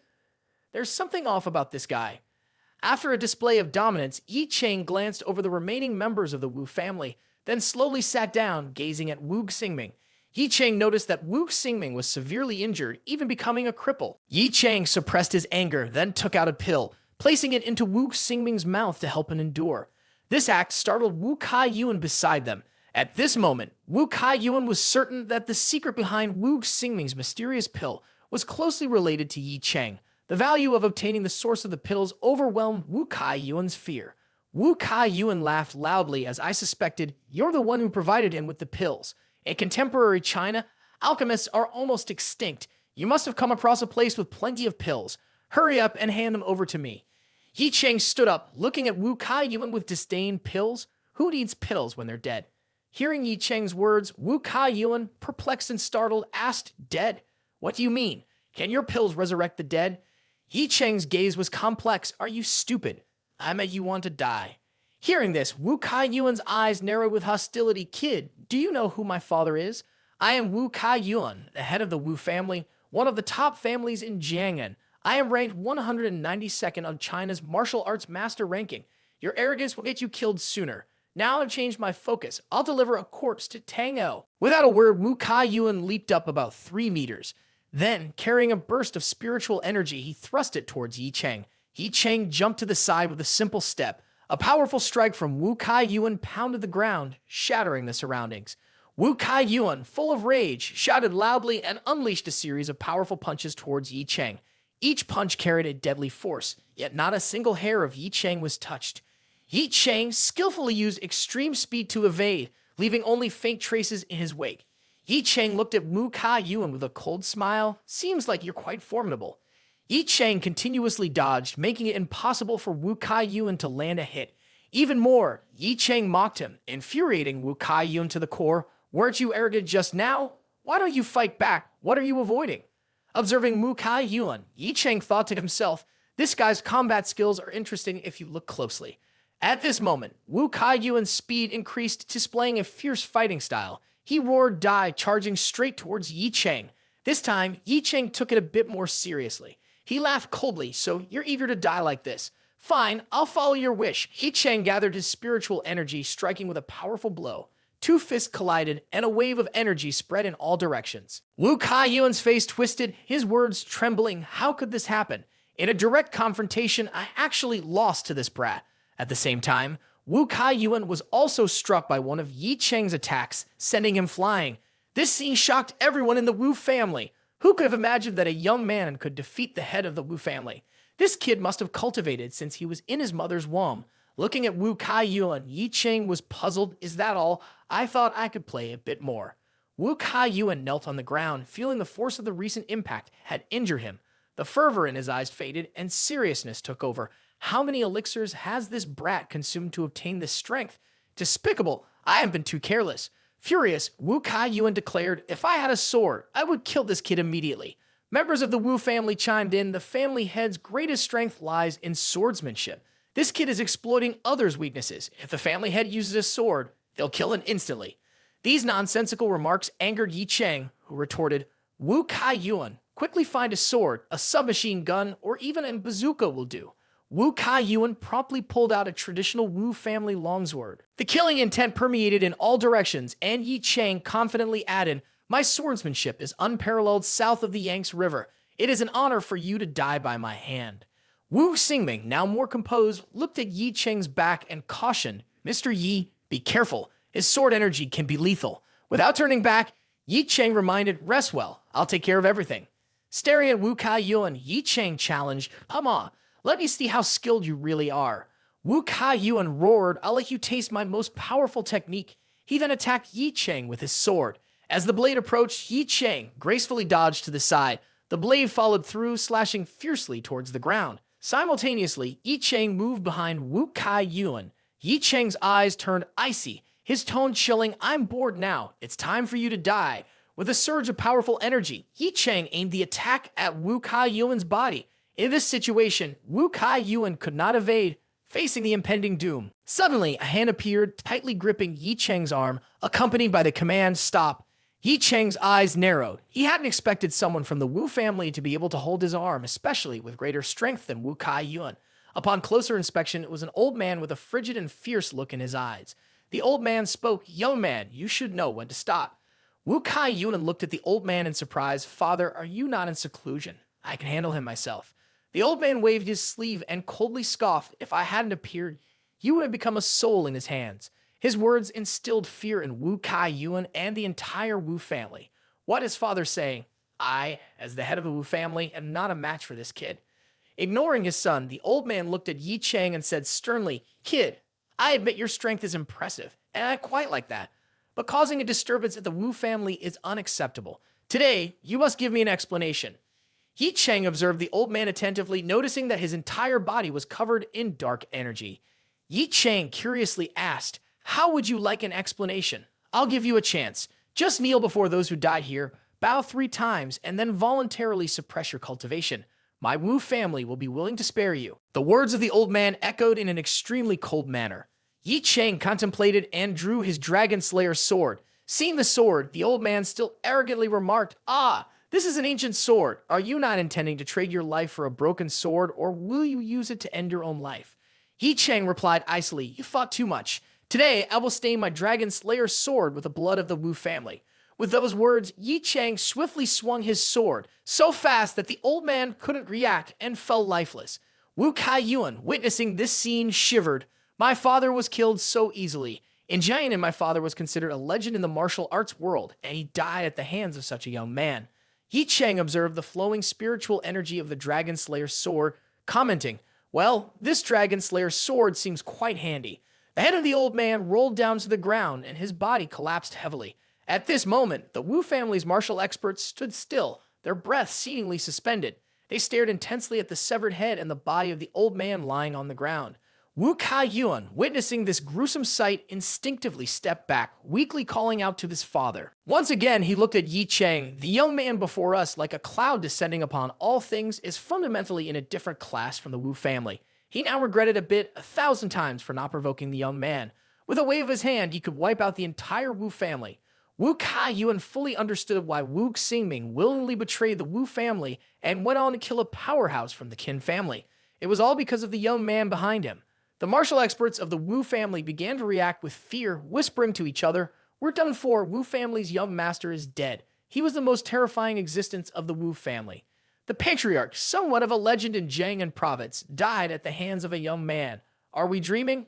There's something off about this guy. After a display of dominance, Ye Cheng glanced over the remaining members of the Wu family, then slowly sat down, gazing at Wu Xingming. Ye Cheng noticed that Wu Xingming was severely injured, even becoming a cripple. Ye Cheng suppressed his anger, then took out a pill, placing it into Wu Xingming's mouth to help him endure. This act startled Wu Kai-yuan beside them. At this moment, Wu Kai-yuan was certain that the secret behind Wu Xingming's mysterious pill was closely related to Ye Cheng. The value of obtaining the source of the pills overwhelmed Wu Kai-yuan's fear. Wu Kai-yuan laughed loudly as I suspected, "You're the one who provided him with the pills. In contemporary China, alchemists are almost extinct. You must have come across a place with plenty of pills. Hurry up and hand them over to me." Ye Cheng stood up, looking at Wu Kai-yuan with disdain. "Pills? Who needs pills when they're dead?" Hearing Ye Cheng's words, Wu Kai-yuan, perplexed and startled, asked, "Dead? What do you mean? Can your pills resurrect the dead?" Ye Cheng's gaze was complex. "Are you stupid? I meant you want to die." Hearing this, Wu Kai-yuan's eyes narrowed with hostility. "Kid, do you know who my father is? I am Wu Kai-yuan, the head of the Wu family, one of the top families in Jiangnan. I am ranked 192nd on China's martial arts master ranking. Your arrogance will get you killed sooner. Now I've changed my focus. I'll deliver a corpse to Tang'o." Without a word, Wu Kai-yuan leaped up about 3 meters. Then, carrying a burst of spiritual energy, he thrust it towards Ye Cheng. Ye Cheng jumped to the side with a simple step. A powerful strike from Wu Kai-yuan pounded the ground, shattering the surroundings. Wu Kai-yuan, full of rage, shouted loudly and unleashed a series of powerful punches towards Ye Cheng. Each punch carried a deadly force, yet not a single hair of Ye Cheng was touched. Ye Cheng skillfully used extreme speed to evade, leaving only faint traces in his wake. Ye Cheng looked at Wu Kai-yuan with a cold smile. "Seems like you're quite formidable." Ye Cheng continuously dodged, making it impossible for Wu Kai-yuan to land a hit. Even more, Ye Cheng mocked him, infuriating Wu Kai-yuan to the core. "Weren't you arrogant just now? Why don't you fight back? What are you avoiding?" Observing Wu Kai-yuan, Ye Cheng thought to himself, "This guy's combat skills are interesting if you look closely." At this moment, Wu Kai-yuan's speed increased, displaying a fierce fighting style. He roared die, charging straight towards Ye Cheng. This time, Ye Cheng took it a bit more seriously. He laughed coldly. "So you're eager to die like this? Fine, I'll follow your wish." Ye Cheng gathered his spiritual energy, striking with a powerful blow. 2 fists collided, and a wave of energy spread in all directions. Wu Kai-yuan's face twisted, his words trembling. "How could this happen? In a direct confrontation, I actually lost to this brat." At the same time, Wu Kai-yuan was also struck by one of Ye Cheng's attacks, sending him flying. This scene shocked everyone in the Wu family. Who could have imagined that a young man could defeat the head of the Wu family? This kid must have cultivated since he was in his mother's womb. Looking at Wu Kai-yuan, Ye Cheng was puzzled. "Is that all? I thought I could play a bit more." Wu Kai-yuan knelt on the ground, feeling the force of the recent impact had injured him. The fervor in his eyes faded, and seriousness took over. How many elixirs has this brat consumed to obtain this strength? Despicable! I have been too careless. Furious, Wu Kai-yuan declared, "If I had a sword, I would kill this kid immediately." Members of the Wu family chimed in. The family head's greatest strength lies in swordsmanship. This kid is exploiting others' weaknesses. If the family head uses a sword, they'll kill him instantly. These nonsensical remarks angered Ye Cheng, who retorted, "Wu Kai-yuan, quickly find a sword, a submachine gun, or even a bazooka will do." Wu Kai-yuan promptly pulled out a traditional Wu family longsword. The killing intent permeated in all directions, and Ye Cheng confidently added, "My swordsmanship is unparalleled south of the Yangtze River. It is an honor for you to die by my hand." Wu Xingming, now more composed, looked at Ye Cheng's back and cautioned, "Mr. Yi, be careful. His sword energy can be lethal." Without turning back, Ye Cheng reminded, "Rest well. I'll take care of everything." Staring at Wu Kai-yuan, Ye Cheng challenged, "Come on. Let me see how skilled you really are." Wu Kai-yuan roared, "I'll let you taste my most powerful technique." He then attacked Ye Cheng with his sword. As the blade approached, Ye Cheng gracefully dodged to the side. The blade followed through, slashing fiercely towards the ground. Simultaneously, Ye Cheng moved behind Wu Kai-yuan. Ye Cheng's eyes turned icy, his tone chilling. "I'm bored now. It's time for you to die." With a surge of powerful energy, Ye Cheng aimed the attack at Wu Kai-yuan's body. In this situation, Wu Kai-yuan could not evade, facing the impending doom. Suddenly, a hand appeared, tightly gripping Ye Cheng's arm, accompanied by the command, "Stop." Ye Cheng's eyes narrowed. He hadn't expected someone from the Wu family to be able to hold his arm, especially with greater strength than Wu Kai-yuan. Upon closer inspection, it was an old man with a frigid and fierce look in his eyes. The old man spoke, "Young man, you should know when to stop." Wu Kai-yuan looked at the old man in surprise. "Father, are you not in seclusion? I can handle him myself." The old man waved his sleeve and coldly scoffed, "If I hadn't appeared, Yu had become a soul in his hands. His words instilled fear in Wu Kai Yuan and the entire Wu family. What is father saying? I, as the head of the Wu family, am not a match for this kid. Ignoring his son, the old man looked at Ye Cheng and said sternly, Kid, I admit your strength is impressive, and I quite like that. But causing a disturbance at the Wu family is unacceptable. Today, you must give me an explanation. Ye Cheng observed the old man attentively, noticing that his entire body was covered in dark energy. Ye Cheng curiously asked, How would you like an explanation? I'll give you a chance. Just kneel before those who died here, bow 3 times, and then voluntarily suppress your cultivation. My Wu family will be willing to spare you. The words of the old man echoed in an extremely cold manner. Ye Cheng contemplated and drew his dragon slayer sword. Seeing the sword, the old man still arrogantly remarked, Ah, this is an ancient sword. Are you not intending to trade your life for a broken sword, or will you use it to end your own life? Ye Cheng replied icily, You fought too much. Today, I will stain my dragon slayer sword with the blood of the Wu family. With those words, Ye Cheng swiftly swung his sword, so fast that the old man couldn't react and fell lifeless. Wu Kai Yuan, witnessing this scene, shivered. My father was killed so easily. In Jianan, my father was considered a legend in the martial arts world, and he died at the hands of such a young man. Ye Cheng observed the flowing spiritual energy of the Dragon Slayer's sword, commenting, Well, this Dragon Slayer's sword seems quite handy. The head of the old man rolled down to the ground, and his body collapsed heavily. At this moment, the Wu family's martial experts stood still, their breath seemingly suspended. They stared intensely at the severed head and the body of the old man lying on the ground. Wu Kai Yuan, witnessing this gruesome sight, instinctively stepped back, weakly calling out to his father. Once again, he looked at Ye Cheng. The young man before us, like a cloud descending upon all things, is fundamentally in a different class from the Wu family. He now regretted a bit 1,000 times for not provoking the young man. With a wave of his hand, he could wipe out the entire Wu family. Wu Kai Yuan fully understood why Wu Xingming willingly betrayed the Wu family and went on to kill a powerhouse from the Qin family. It was all because of the young man behind him. The martial experts of the Wu family began to react with fear, whispering to each other, We're done for, Wu family's young master is dead. He was the most terrifying existence of the Wu family. The patriarch, somewhat of a legend in Jiangnan province, died at the hands of a young man. Are we dreaming?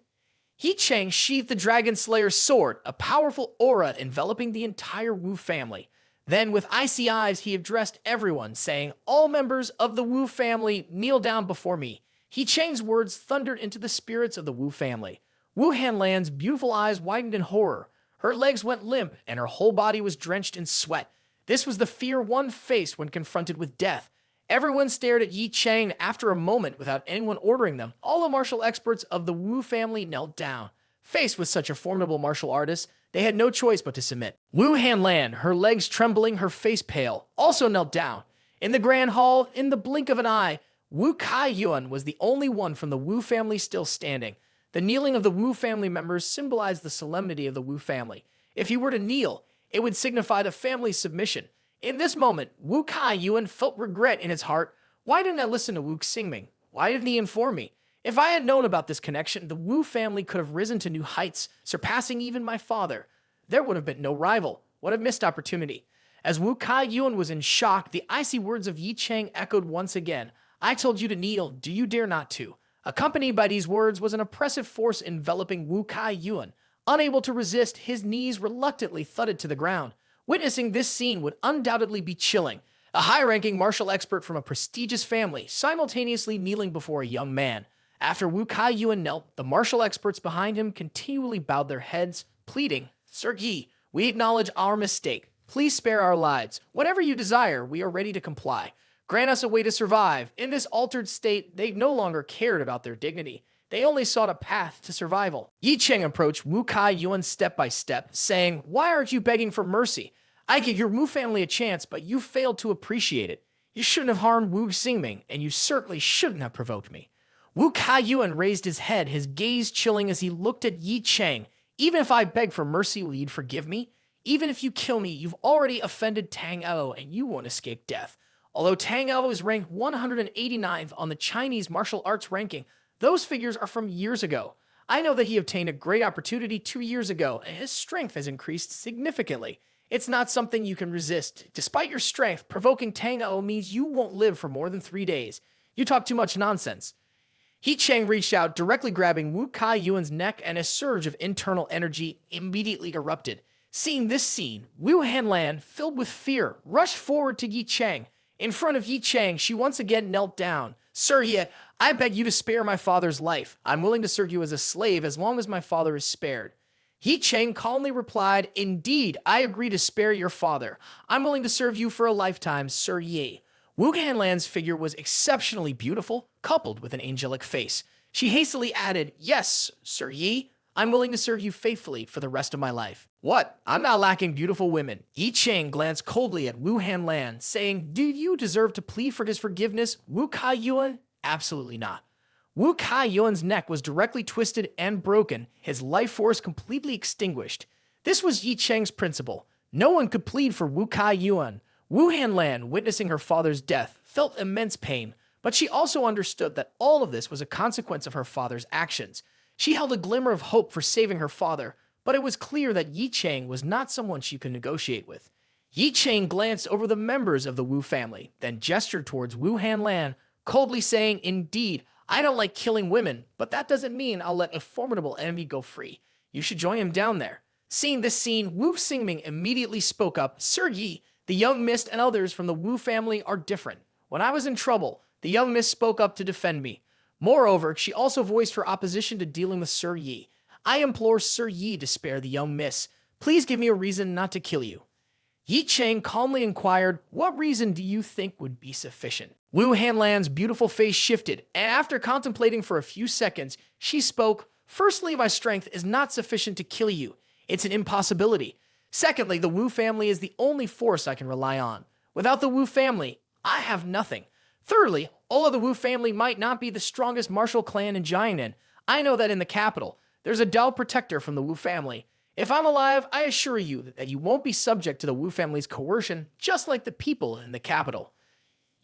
Ye Cheng sheathed the Dragon Slayer's sword, a powerful aura enveloping the entire Wu family. Then, with icy eyes, he addressed everyone, saying, All members of the Wu family, kneel down before me. Ye Cheng's words thundered into the spirits of the Wu family. Wu Hanlan's beautiful eyes widened in horror. Her legs went limp, and her whole body was drenched in sweat. This was the fear one faced when confronted with death. Everyone stared at Ye Cheng. After a moment, without anyone ordering them, all the martial experts of the Wu family knelt down. Faced with such a formidable martial artist, they had no choice but to submit. Wu Hanlan, her legs trembling, her face pale, also knelt down. In the grand hall, in the blink of an eye, Wu Kai Yuan was the only one from the Wu family still standing. The kneeling of the Wu family members symbolized the solemnity of the Wu family. If he were to kneel, it would signify the family's submission. In this moment, Wu Kai Yuan felt regret in his heart. Why didn't I listen to Wu Xingming? Why didn't he inform me? If I had known about this connection, the Wu family could have risen to new heights, surpassing even my father. There would have been no rival. What a missed opportunity. As Wu Kai Yuan was in shock, the icy words of Ye Cheng echoed once again. I told you to kneel, do you dare not to? Accompanied by these words was an oppressive force enveloping Wu Kai Yuan. Unable to resist, his knees reluctantly thudded to the ground. Witnessing this scene would undoubtedly be chilling. A high-ranking martial expert from a prestigious family, simultaneously kneeling before a young man. After Wu Kai Yuan knelt, the martial experts behind him continually bowed their heads, pleading, Sir Yi, we acknowledge our mistake. Please spare our lives. Whatever you desire, we are ready to comply. Grant us a way to survive. In this altered state, they no longer cared about their dignity. They only sought a path to survival. Ye Cheng approached Wu Kai Yuan step by step, saying, Why aren't you begging for mercy? I give your Wu family a chance, but you failed to appreciate it. You shouldn't have harmed Wu Xingming, and you certainly shouldn't have provoked me. Wu Kai Yuan raised his head, his gaze chilling as he looked at Ye Cheng. Even if I beg for mercy, will you forgive me? Even if you kill me, you've already offended Tang Ao, and you won't escape death. Although Tang Ao is ranked 189th on the Chinese martial arts ranking, those figures are from years ago. I know that he obtained a great opportunity 2 years ago, and his strength has increased significantly. It's not something you can resist. Despite your strength, provoking Tang Ao means you won't live for more than 3 days. You talk too much nonsense. Ye Cheng reached out, directly grabbing Wu Kai Yuan's neck, and a surge of internal energy immediately erupted. Seeing this scene, Wu Hanlan, filled with fear, rushed forward to Ye Cheng. In front of Ye Cheng, she once again knelt down. "Sir Ye, I beg you to spare my father's life. I'm willing to serve you as a slave as long as my father is spared." Ye Cheng calmly replied, "Indeed, I agree to spare your father. I'm willing to serve you for a lifetime, Sir Ye." Wu Hanlan's figure was exceptionally beautiful, coupled with an angelic face. She hastily added, "Yes, Sir Yi, I'm willing to serve you faithfully for the rest of my life." "What? I'm not lacking beautiful women." Ye Cheng glanced coldly at Wu Hanlan, saying, "Do you deserve to plead for his forgiveness, Wu Kai Yuan?" "Absolutely not." Wu Kai Yuan's neck was directly twisted and broken, his life force completely extinguished. This was Ye Cheng's principle. No one could plead for Wu Kai Yuan. Wu Hanlan, witnessing her father's death, felt immense pain, but she also understood that all of this was a consequence of her father's actions. She held a glimmer of hope for saving her father, but it was clear that Ye Cheng was not someone she could negotiate with. Ye Cheng glanced over the members of the Wu family, then gestured towards Wu Hanlan, coldly saying, "Indeed, I don't like killing women, but that doesn't mean I'll let a formidable enemy go free. You should join him down there." Seeing this scene, Wu Xingming immediately spoke up, "Sir Yi, the young mist and others from the Wu family are different. When I was in trouble, the young mist spoke up to defend me. Moreover, she also voiced her opposition to dealing with Sir Yi. I implore Sir Yi to spare the young miss. Please give me a reason not to kill you." Ye Cheng calmly inquired, "What reason do you think would be sufficient?" Wu Hanlan's beautiful face shifted, and after contemplating for a few seconds, she spoke, "Firstly, my strength is not sufficient to kill you. It's an impossibility. Secondly, the Wu family is the only force I can rely on. Without the Wu family, I have nothing. Thirdly, all of the Wu family might not be the strongest martial clan in Jiangnan. I know that in the capital, there's a Dao protector from the Wu family. If I'm alive, I assure you that you won't be subject to the Wu family's coercion, just like the people in the capital."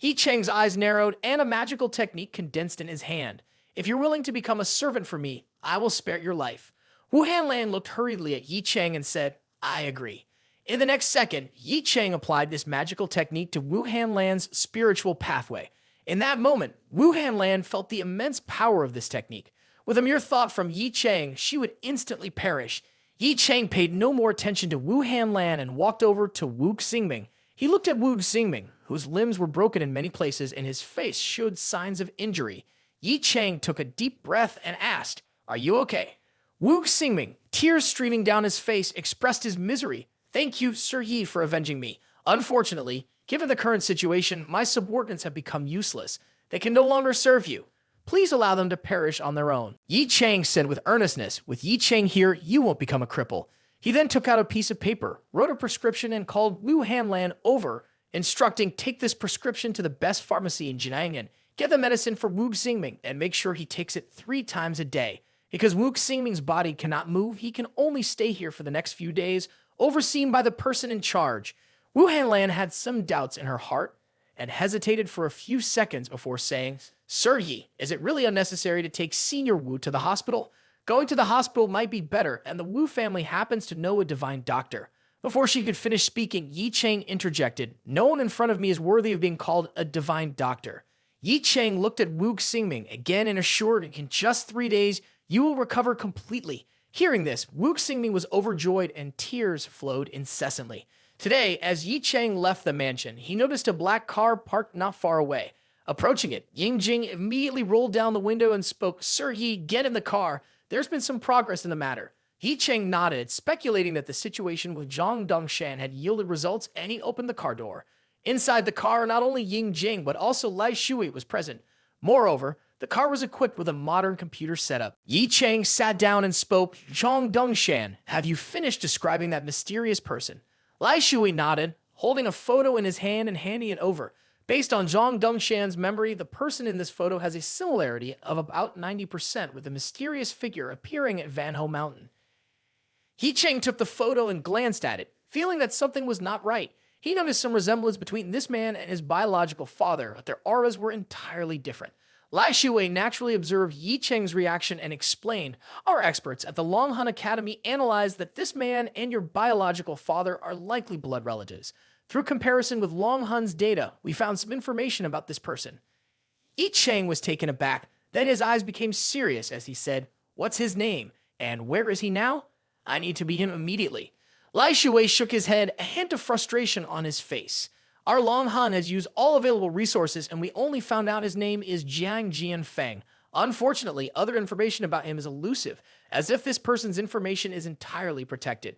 Ye Cheng's eyes narrowed, and a magical technique condensed in his hand. "If you're willing to become a servant for me, I will spare your life." Wu Hanlan looked hurriedly at Ye Cheng and said, "I agree." In the next second, Ye Cheng applied this magical technique to Wu Hanlan's spiritual pathway. In that moment, Wu Hanlan felt the immense power of this technique. With a mere thought from Ye Cheng, she would instantly perish. Ye Cheng paid no more attention to Wu Hanlan and walked over to Wu Xingming. He looked at Wu Xingming, whose limbs were broken in many places and his face showed signs of injury. Ye Cheng took a deep breath and asked, "Are you okay?" Wu Xingming, tears streaming down his face, expressed his misery. "Thank you, Sir Yi, for avenging me. Unfortunately, given the current situation, my subordinates have become useless. They can no longer serve you. Please allow them to perish on their own." Ye Cheng said with earnestness, "With Ye Cheng here, you won't become a cripple." He then took out a piece of paper, wrote a prescription, and called Wu Hanlan over, instructing, "Take this prescription to the best pharmacy in Jiangnan. Get the medicine for Wu Xingming and make sure he takes it 3 times a day. Because Wu Xingming's body cannot move, he can only stay here for the next few days, overseen by the person in charge." Wu Hanlan had some doubts in her heart and hesitated for a few seconds before saying, "Sir Yi, is it really unnecessary to take Senior Wu to the hospital? Going to the hospital might be better, and the Wu family happens to know a divine doctor." Before she could finish speaking, Ye Cheng interjected, "No one in front of me is worthy of being called a divine doctor." Ye Cheng looked at Wu Xingming again and assured, "In just 3 days, you will recover completely." Hearing this, Wu Xingming was overjoyed and tears flowed incessantly. Today, as Ye Cheng left the mansion, he noticed a black car parked not far away. Approaching it, Ying Jing immediately rolled down the window and spoke, "Sir Yi, get in the car. There's been some progress in the matter." Ye Cheng nodded, speculating that the situation with Zhang Dongshan had yielded results, and he opened the car door. Inside the car, not only Ying Jing, but also Lai Shui was present. Moreover, the car was equipped with a modern computer setup. Ye Cheng sat down and spoke, "Zhang Dongshan, have you finished describing that mysterious person?" Lai Shui nodded, holding a photo in his hand and handing it over. Based on Zhang Dongshan's memory, the person in this photo has a similarity of about 90% with the mysterious figure appearing at Van Ho Mountain. Ye Cheng took the photo and glanced at it, feeling that something was not right. He noticed some resemblance between this man and his biological father, but their auras were entirely different. Lai Shui naturally observed Ye Cheng's reaction and explained, "Our experts at the Long Hun Academy analyzed that this man and your biological father are likely blood relatives. Through comparison with Long Hun's data, we found some information about this person." Ye Cheng was taken aback. Then his eyes became serious as he said, "What's his name? And where is he now? I need to meet him immediately." Lai Shui shook his head, a hint of frustration on his face. "Our Long Han has used all available resources, and we only found out his name is Jiang Jianfeng. Unfortunately, other information about him is elusive, as if this person's information is entirely protected."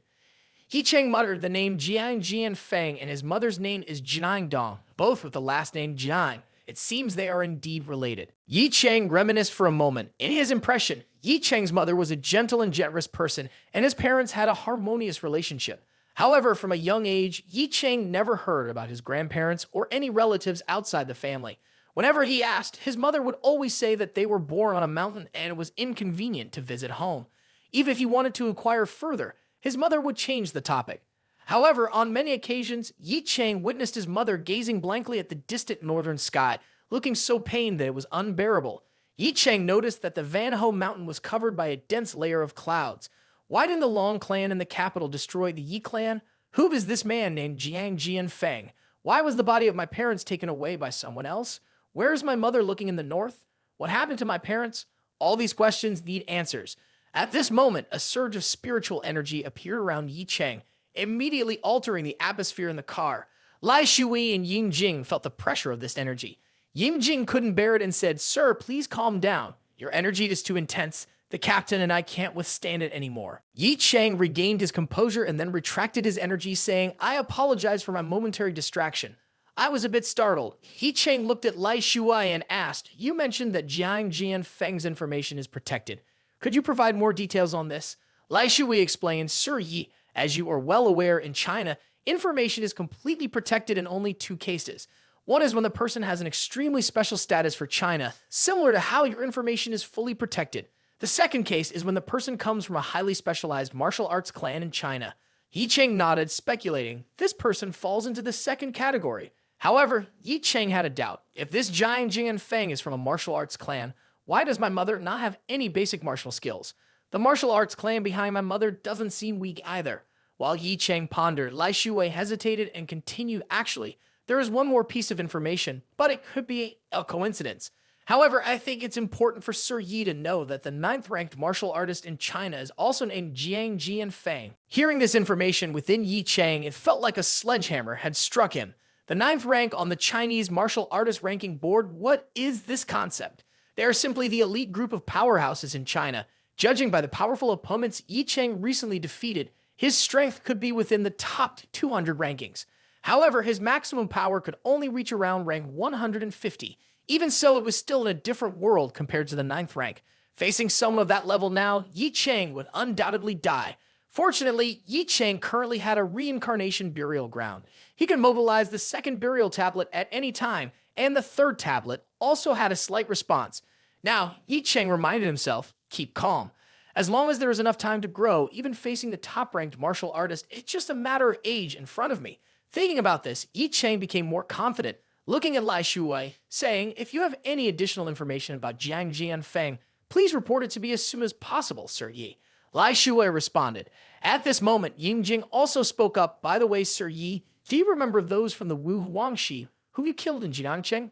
Ye Cheng muttered the name Jiang Jianfeng, and his mother's name is Jiang Dong, both with the last name Jiang. It seems they are indeed related. Ye Cheng reminisced for a moment. In his impression, Ye Cheng's mother was a gentle and generous person, and his parents had a harmonious relationship. However, from a young age, Ye Cheng never heard about his grandparents or any relatives outside the family. Whenever he asked, his mother would always say that they were born on a mountain and it was inconvenient to visit home. Even if he wanted to inquire further, his mother would change the topic. However, on many occasions, Ye Cheng witnessed his mother gazing blankly at the distant northern sky, looking so pained that it was unbearable. Ye Cheng noticed that the Van Ho mountain was covered by a dense layer of clouds. Why didn't the Long clan in the capital destroy the Yi clan? Who is this man named Jiang Jianfeng? Why was the body of my parents taken away by someone else? Where is my mother looking in the north? What happened to my parents? All these questions need answers. At this moment, a surge of spiritual energy appeared around Ye Cheng, immediately altering the atmosphere in the car. Lai Shui and Ying Jing felt the pressure of this energy. Ying Jing couldn't bear it and said, "Sir, please calm down. Your energy is too intense. The captain and I can't withstand it anymore." Ye Cheng regained his composure and then retracted his energy, saying, "I apologize for my momentary distraction. I was a bit startled." Ye Cheng looked at Lai Shui and asked, "You mentioned that Jiang Jianfeng's information is protected. Could you provide more details on this?" Lai Shui explained, "Sir Yi, as you are well aware, in China, information is completely protected in only two cases. One is when the person has an extremely special status for China, similar to how your information is fully protected. The second case is when the person comes from a highly specialized martial arts clan in China." Ye Cheng nodded, speculating, this person falls into the second category. However, Ye Cheng had a doubt. If this Jiang Jianfeng is from a martial arts clan, why does my mother not have any basic martial skills? The martial arts clan behind my mother doesn't seem weak either. While Ye Cheng pondered, Lai Shui hesitated and continued, "Actually, there is one more piece of information, but it could be a coincidence. However, I think it's important for Sir Yi to know that the 9th-ranked martial artist in China is also named Jiang Jianfeng." Hearing this information within Ye Cheng, it felt like a sledgehammer had struck him. The 9th rank on the Chinese martial artist ranking board, what is this concept? They are simply the elite group of powerhouses in China. Judging by the powerful opponents Ye Cheng recently defeated, his strength could be within the top 200 rankings. However, his maximum power could only reach around rank 150. Even so, it was still in a different world compared to the 9th rank. Facing someone of that level now, Ye Cheng would undoubtedly die. Fortunately, Ye Cheng currently had a reincarnation burial ground. He could mobilize the second burial tablet at any time, and the third tablet also had a slight response. Now, Ye Cheng reminded himself, keep calm. As long as there is enough time to grow, even facing the top-ranked martial artist, it's just a matter of age in front of me. Thinking about this, Ye Cheng became more confident, looking at Lai Shui, saying, "If you have any additional information about Jiang Jianfeng, please report it to me as soon as possible, Sir Yi." Lai Shui responded. At this moment, Ying Jing also spoke up, "By the way, Sir Yi, do you remember those from the Wu Huangshi whom you killed in Jiangcheng?"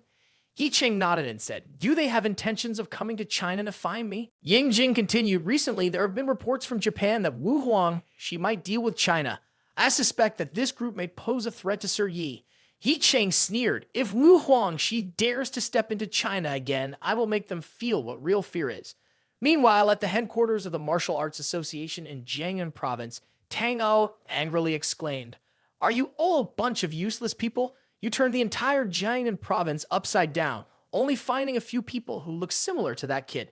Ye Cheng nodded and said, "Do they have intentions of coming to China to find me?" Ying Jing continued, "Recently, there have been reports from Japan that Wu Huang, she might deal with China. I suspect that this group may pose a threat to Sir Yi." Ye Cheng sneered, "If Wu Huang, she dares to step into China again, I will make them feel what real fear is." Meanwhile, at the headquarters of the Martial Arts Association in Jiangnan Province, Tang O angrily exclaimed, "Are you all a bunch of useless people? You turned the entire Jiangnan Province upside down, only finding a few people who look similar to that kid.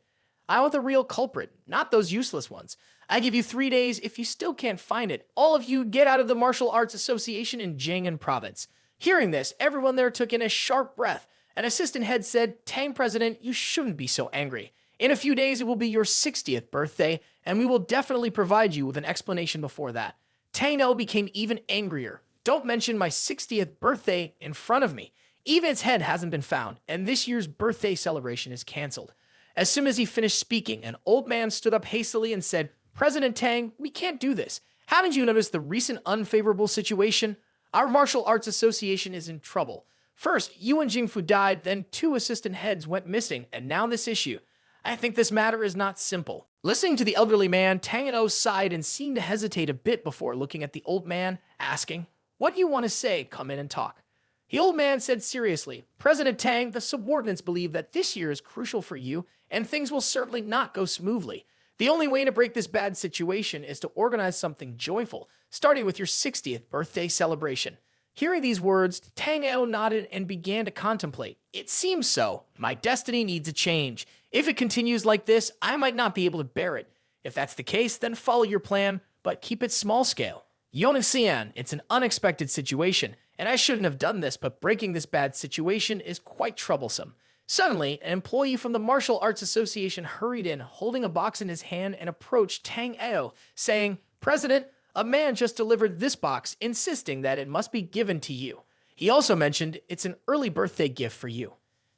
I want the real culprit, not those useless ones. I give you 3 days. If you still can't find it, all of you get out of the Martial Arts Association in Jiangnan Province." Hearing this, everyone there took in a sharp breath. An assistant head said, "Tang President, you shouldn't be so angry. In a few days, it will be your 60th birthday, and we will definitely provide you with an explanation before that." Tang O became even angrier. "Don't mention my 60th birthday in front of me. Even its head hasn't been found, and this year's birthday celebration is canceled." As soon as he finished speaking, an old man stood up hastily and said, "President Tang, we can't do this. Haven't you noticed the recent unfavorable situation? Our Martial Arts Association is in trouble. First, Yuan Jingfu died, then 2 assistant heads went missing, and now this issue. I think this matter is not simple. Listening to the elderly man, Tang O sighed and seemed to hesitate a bit before looking at the old man, asking, "What do you want to say? Come in and talk." The old man said seriously, "President Tang, the subordinates believe that this year is crucial for you, and things will certainly not go smoothly. The only way to break this bad situation is to organize something joyful, starting with your 60th birthday celebration." Hearing these words, Tang O nodded and began to contemplate. "It seems so. My destiny needs a change. If it continues like this, I might not be able to bear it. If that's the case, then follow your plan, but keep it small scale. Yonasian, it's an unexpected situation, and I shouldn't have done this, but breaking this bad situation is quite troublesome." Suddenly, an employee from the Martial Arts Association hurried in, holding a box in his hand, and approached Tang O, saying, "President, a man just delivered this box, insisting that it must be given to you. He also mentioned it's an early birthday gift for you."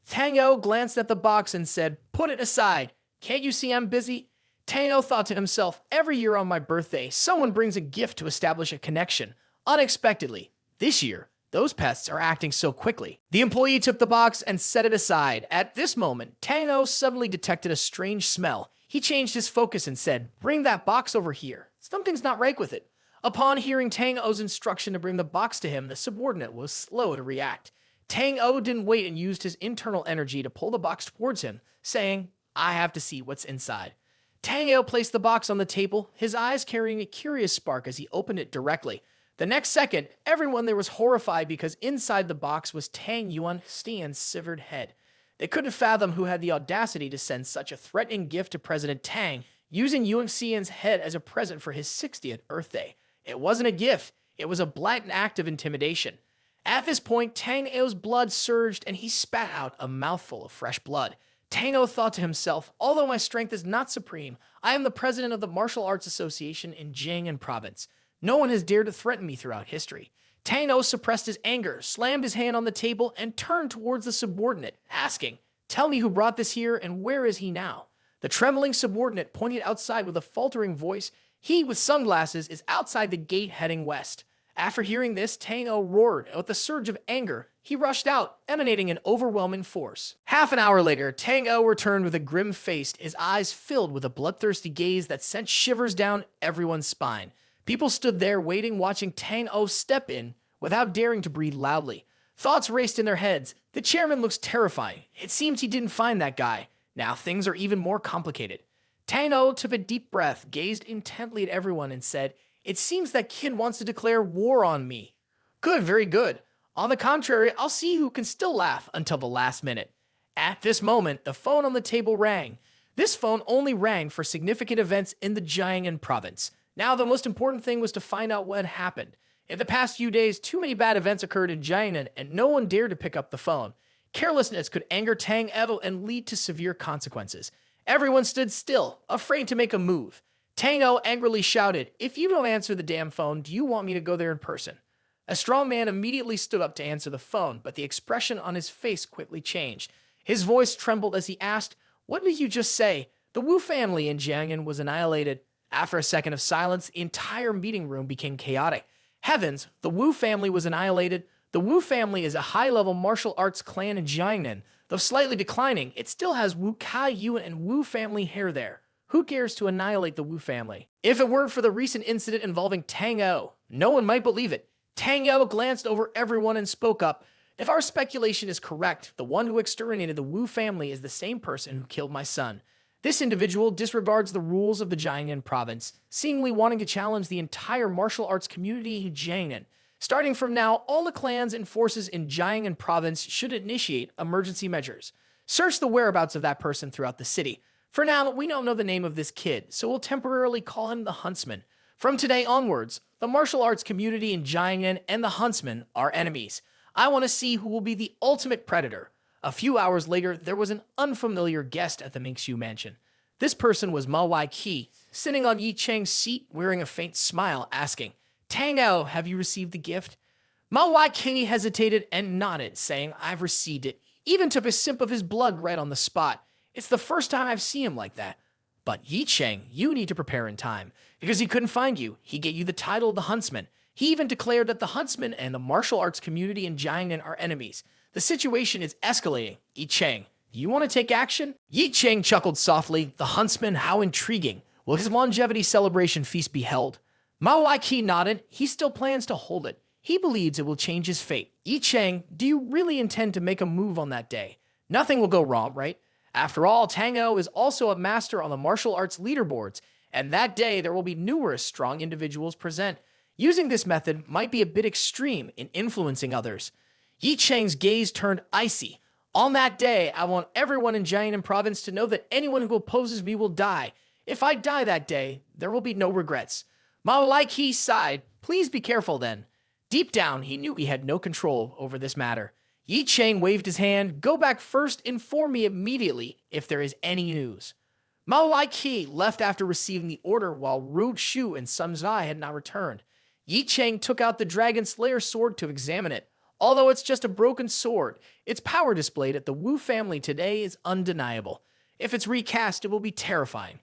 Tang O glanced at the box and said, "Put it aside. Can't you see I'm busy?" Tang O thought to himself, "Every year on my birthday, someone brings a gift to establish a connection, unexpectedly. This year, those pests are acting so quickly." The employee took the box and set it aside. At this moment, Tang O suddenly detected a strange smell. He changed his focus and said, "Bring that box over here. Something's not right with it." Upon hearing Tang O's instruction to bring the box to him, the subordinate was slow to react. Tang O didn't wait and used his internal energy to pull the box towards him, saying, "I have to see what's inside." Tang O placed the box on the table, his eyes carrying a curious spark as he opened it directly. The next second, everyone there was horrified because inside the box was Tang Yuan Stian's severed head. They couldn't fathom who had the audacity to send such a threatening gift to President Tang, using Yuan Xian's head as a present for his 60th birthday. It wasn't a gift, it was a blatant act of intimidation. At this point, Tang O's blood surged and he spat out a mouthful of fresh blood. Tang O thought to himself, "Although my strength is not supreme, I am the president of the Martial Arts Association in Jiangnan Province. No one has dared to threaten me throughout history." Tang O suppressed his anger, slammed his hand on the table, and turned towards the subordinate, asking, "Tell me who brought this here and where is he now?" The trembling subordinate pointed outside with a faltering voice. "He with sunglasses is outside the gate heading west." After hearing this, Tang O roared, and with a surge of anger, he rushed out, emanating an overwhelming force. Half an hour later, Tang O returned with a grim face, his eyes filled with a bloodthirsty gaze that sent shivers down everyone's spine. People stood there waiting, watching Tang O step in without daring to breathe loudly. Thoughts raced in their heads. The chairman looks terrifying. It seems he didn't find that guy. Now things are even more complicated. Tang O took a deep breath, gazed intently at everyone, and said, "It seems that kid wants to declare war on me." "Good, very good. On the contrary, I'll see who can still laugh until the last minute." At this moment, the phone on the table rang. This phone only rang for significant events in the Jiangnan province. Now, the most important thing was to find out what had happened. In the past few days, too many bad events occurred in Jiangnan, and no one dared to pick up the phone. Carelessness could anger Tang O and lead to severe consequences. Everyone stood still, afraid to make a move. Tang O angrily shouted, "If you don't answer the damn phone, do you want me to go there in person?" A strong man immediately stood up to answer the phone, but the expression on his face quickly changed. His voice trembled as he asked, "What did you just say? The Wu family in Jiangnan was annihilated." After a second of silence, the entire meeting room became chaotic. Heavens, the Wu family was annihilated. The Wu family is a high-level martial arts clan in Jiangnan. Though slightly declining, it still has Wu Kai Yuan and Wu family hair there. Who cares to annihilate the Wu family? If it weren't for the recent incident involving Tang O, no one might believe it. Tang O glanced over everyone and spoke up. "If our speculation is correct, the one who exterminated the Wu family is the same person who killed my son. This individual disregards the rules of the Jiangnan province, seemingly wanting to challenge the entire martial arts community in Jiangnan. Starting from now, all the clans and forces in Jiangnan province should initiate emergency measures. Search the whereabouts of that person throughout the city. For now, we don't know the name of this kid, so we'll temporarily call him the Huntsman. From today onwards, the martial arts community in Jiangnan and the Huntsman are enemies. I want to see who will be the ultimate predator." A few hours later, there was an unfamiliar guest at the Mingxiu mansion. This person was manhwa, sitting on Ye Cheng's seat wearing a faint smile, asking, "Tang O, have you received the gift?" manhwa hesitated and nodded, saying, "I've received it." Even took a sip of his blood right on the spot. "It's the first time I've seen him like that." "But Ye Cheng, you need to prepare in time. Because he couldn't find you, he gave you the title of the Huntsman. He even declared that the Huntsman and the martial arts community in Jiangnan are enemies. The situation is escalating. Ye Cheng, Do you want to take action? Ye Cheng chuckled softly. The huntsman, how intriguing. Will his longevity celebration feast be held? Mao Ki nodded. He still plans to hold it. He believes it will change his fate. Ye Cheng, do you really intend to make a move on that day? Nothing will go wrong, right? After all, Tango is also a master on the martial arts leaderboards, and that day there will be numerous strong individuals present. Using this method might be a bit extreme in influencing others. Ye Cheng's gaze turned icy. On that day, I want everyone in Jiangnan province to know that anyone who opposes me will die. If I die that day, there will be no regrets. Mao Ki sighed. Please be careful then. Deep down, he knew he had no control over this matter. Ye Cheng waved his hand. Go back first. Inform me immediately if there is any news. Mao Ki left after receiving the order while Ru Shu and Sun Zai had not returned. Ye Cheng took out the Dragon Slayer sword to examine it. Although it's just a broken sword, its power displayed at the Wu family today is undeniable. If it's recast, it will be terrifying.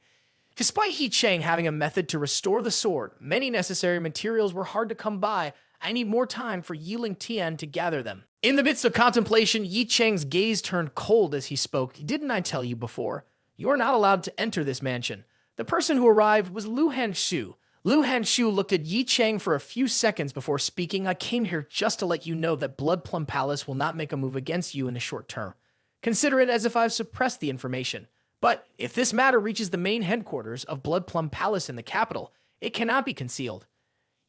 Despite Ye Cheng having a method to restore the sword, many necessary materials were hard to come by. I need more time for Yiling Tian to gather them. In the midst of contemplation, Ye Cheng's gaze turned cold as he spoke. Didn't I tell you before? You are not allowed to enter this mansion. The person who arrived was Lu Hanshu. Lu Hanshu looked at Ye Cheng for a few seconds before speaking. I came here just to let you know that Blood Plum Palace will not make a move against you in the short term. Consider it as if I've suppressed the information. But if this matter reaches the main headquarters of Blood Plum Palace in the capital, it cannot be concealed.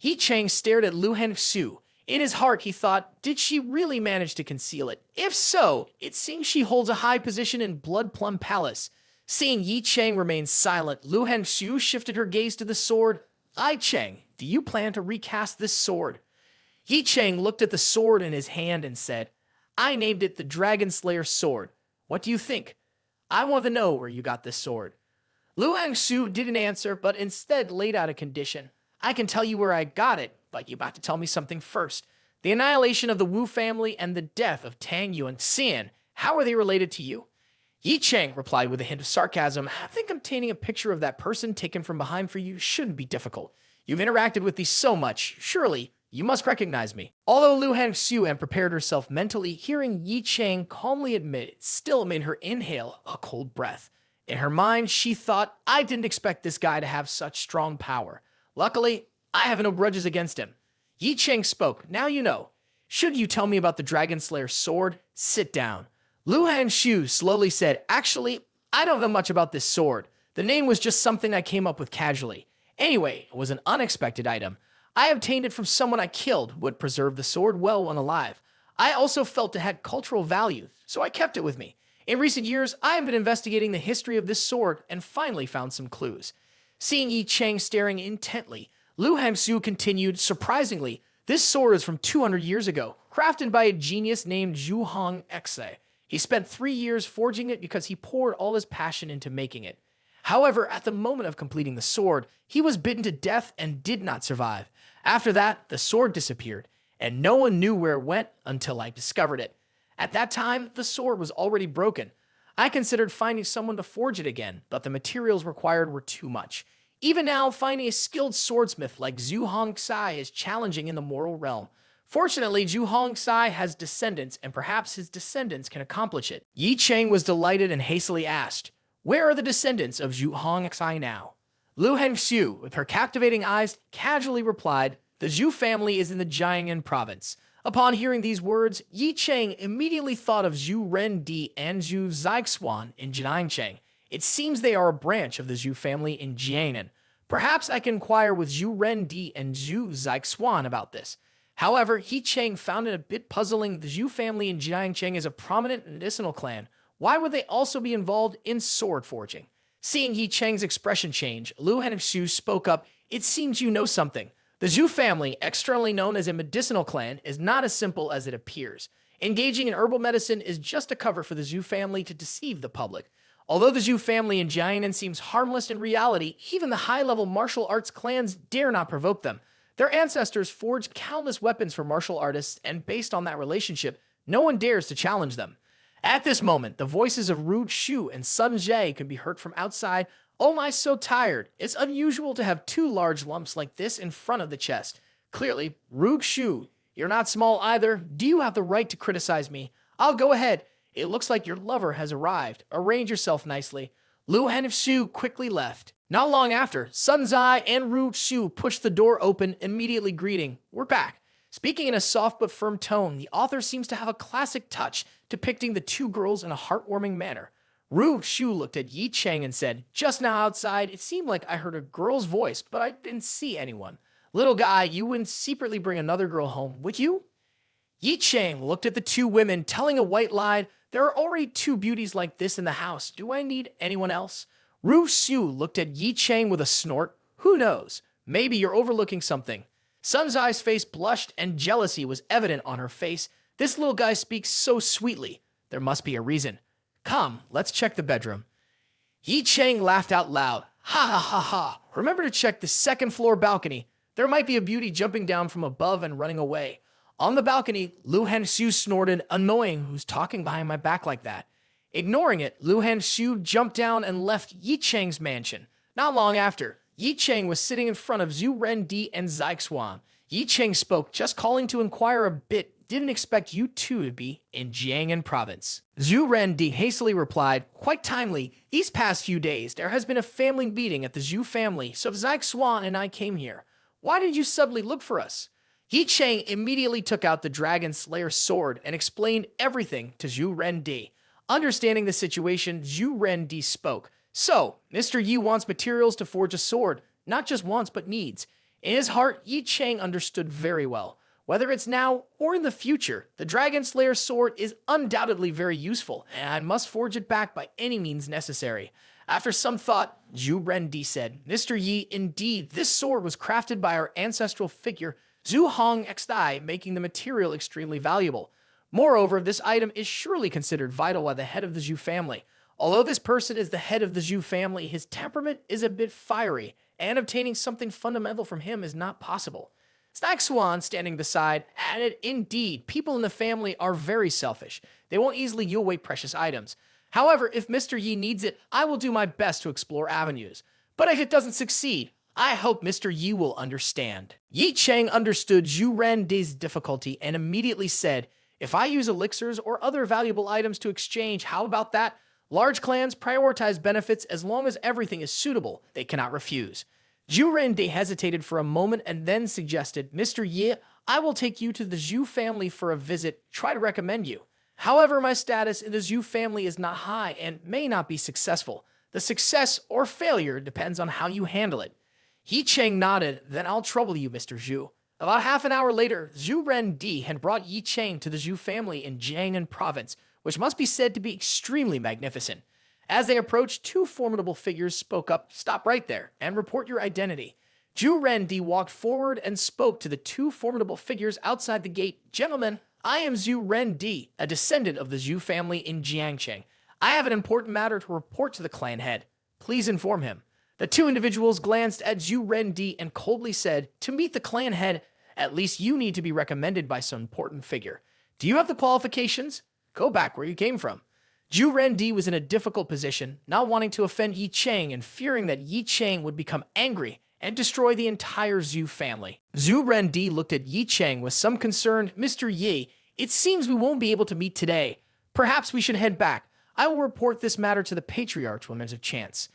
Ye Cheng stared at Lu Hanshu. In his heart, he thought, did she really manage to conceal it? If so, it seems she holds a high position in Blood Plum Palace. Seeing Ye Cheng remain silent, Lu Hanshu shifted her gaze to the sword. Ye Cheng, do you plan to recast this sword? Ye Cheng looked at the sword in his hand and said, I named it the Dragon Slayer sword. What do you think? I want to know where you got this sword. Lu Hanshu didn't answer, but instead laid out a condition. I can tell you where I got it, but you have to tell me something first. The annihilation of the Wu family and the death of Tang Yuan Xian, how are they related to you? Ye Cheng replied with a hint of sarcasm. I think obtaining a picture of that person taken from behind for you shouldn't be difficult. You've interacted with me so much. Surely, you must recognize me. Although Lu Hanshu had prepared herself mentally, hearing Ye Cheng calmly admit it still made her inhale a cold breath. In her mind, she thought, I didn't expect this guy to have such strong power. Luckily, I have no grudges against him. Ye Cheng spoke. Now you know. Should you tell me about the Dragon Slayer sword? Sit down. Lu Hanshu slowly said, actually, I don't know much about this sword. The name was just something I came up with casually. Anyway, it was an unexpected item. I obtained it from someone I killed who would preserve the sword well when alive. I also felt it had cultural value, so I kept it with me. In recent years, I have been investigating the history of this sword and finally found some clues. Seeing Ye Cheng staring intently, Lu Hanshu continued, surprisingly, this sword is from 200 years ago, crafted by a genius named Zhu Hong Xe. He spent 3 years forging it because he poured all his passion into making it. However, at the moment of completing the sword, he was bitten to death and did not survive. After that, the sword disappeared, and no one knew where it went until I discovered it. At that time, the sword was already broken. I considered finding someone to forge it again, but the materials required were too much. Even now, finding a skilled swordsmith like Zhu Hongxai is challenging in the mortal realm. Fortunately, Zhu Hongxai has descendants, and perhaps his descendants can accomplish it. Ye Cheng was delighted and hastily asked, where are the descendants of Zhu Hongxai now? Lu Hanshu, with her captivating eyes, casually replied, the Zhu family is in the Jiangnan province. Upon hearing these words, Ye Cheng immediately thought of Zhu Rendi and Zhu Zixuan in Jiangcheng. It seems they are a branch of the Zhu family in Jiangnan. Perhaps I can inquire with Zhu Rendi and Zhu Zixuan about this. However, Ye Cheng found it a bit puzzling. The Zhu family in Jiangcheng is a prominent medicinal clan. Why would they also be involved in sword forging? Seeing Ye Cheng's expression change, Lu Hanshu spoke up. It seems you know something. The Zhu family, externally known as a medicinal clan, is not as simple as it appears. Engaging in herbal medicine is just a cover for the Zhu family to deceive the public. Although the Zhu family in Jiangnan seems harmless in reality, even the high-level martial arts clans dare not provoke them. Their ancestors forged countless weapons for martial artists, and based on that relationship, no one dares to challenge them. At this moment, the voices of Ru Shu and Sun Jie could be heard from outside. Oh my, so tired. It's unusual to have 2 large lumps like this in front of the chest. Clearly, Ru Shu, you're not small either. Do you have the right to criticize me? I'll go ahead. It looks like your lover has arrived. Arrange yourself nicely." Lu Hanxiu quickly left. Not long after, Sun Zai and Ru Xu pushed the door open, immediately greeting, "We're back." Speaking in a soft but firm tone, the author seems to have a classic touch, depicting the two girls in a heartwarming manner. Ru Xu looked at Ye Cheng and said, "Just now outside, it seemed like I heard a girl's voice, but I didn't see anyone. Little guy, you wouldn't secretly bring another girl home, would you?" Ye Cheng looked at the two women, telling a white lie. "There are already two beauties like this in the house. Do I need anyone else?" Ru Xu looked at Ye Cheng with a snort. "Who knows? Maybe you're overlooking something." Sun Zai's face blushed and jealousy was evident on her face. This little guy speaks so sweetly. There must be a reason. "Come, let's check the bedroom." Ye Cheng laughed out loud. "Ha ha ha ha. Remember to check the second floor balcony. There might be a beauty jumping down from above and running away." On the balcony, Lu Hanxiu snorted, "Annoying, who's talking behind my back like that?" Ignoring it, Lu Hanxiu jumped down and left Ye Cheng's mansion. Not long after, Ye Cheng was sitting in front of Zhu Rendi and Zixuan. Ye Cheng spoke, "Just calling to inquire a bit. Didn't expect you two to be in Jiangnan province." Zhu Rendi hastily replied, "Quite timely. These past few days, there has been a family meeting at the Zhu family, so Zixuan and I came here. Why did you suddenly look for us?" Ye Cheng immediately took out the Dragon Slayer sword and explained everything to Zhu Rendi. Understanding the situation, Zhu Rendi spoke. "So, Mr. Yi wants materials to forge a sword, not just wants but needs." In his heart, Ye Cheng understood very well. Whether it's now or in the future, the Dragon Slayer sword is undoubtedly very useful, and I must forge it back by any means necessary. After some thought, Zhu Rendi said, "Mr. Yi, indeed, this sword was crafted by our ancestral figure, Zhu Hong Xdai, making the material extremely valuable. Moreover, this item is surely considered vital by the head of the Zhu family. Although this person is the head of the Zhu family, his temperament is a bit fiery, and obtaining something fundamental from him is not possible." Zixuan, standing beside, added, "Indeed, people in the family are very selfish. They won't easily yield away precious items. However, if Mr. Yi needs it, I will do my best to explore avenues. But if it doesn't succeed, I hope Mr. Yi will understand." Ye Cheng understood Zhu Rendi's difficulty and immediately said, "If I use elixirs or other valuable items to exchange, how about that? Large clans prioritize benefits as long as everything is suitable. They cannot refuse." Zhu Rendi hesitated for a moment and then suggested, "Mr. Ye, I will take you to the Zhu family for a visit, try to recommend you. However, my status in the Zhu family is not high and may not be successful. The success or failure depends on how you handle it." Ye Cheng nodded. "Then I'll trouble you, Mr. Zhu." About half an hour later, Zhu Rendi had brought Ye Cheng to the Zhu family in Jiangnan province, which must be said to be extremely magnificent. As they approached, two formidable figures spoke up, "Stop right there and report your identity." Zhu Rendi walked forward and spoke to the two formidable figures outside the gate. "Gentlemen, I am Zhu Rendi, a descendant of the Zhu family in Jiangcheng. I have an important matter to report to the clan head. Please inform him." The two individuals glanced at Zhu Rendi and coldly said, "To meet the clan head, at least you need to be recommended by some important figure. Do you have the qualifications? Go back where you came from." Zhu Rendi was in a difficult position, not wanting to offend Ye Cheng and fearing that Ye Cheng would become angry and destroy the entire Zhu family. Zhu Rendi looked at Ye Cheng with some concern. "Mr. Yi, it seems we won't be able to meet today. Perhaps we should head back. I will report this matter to the patriarch when there's a chance."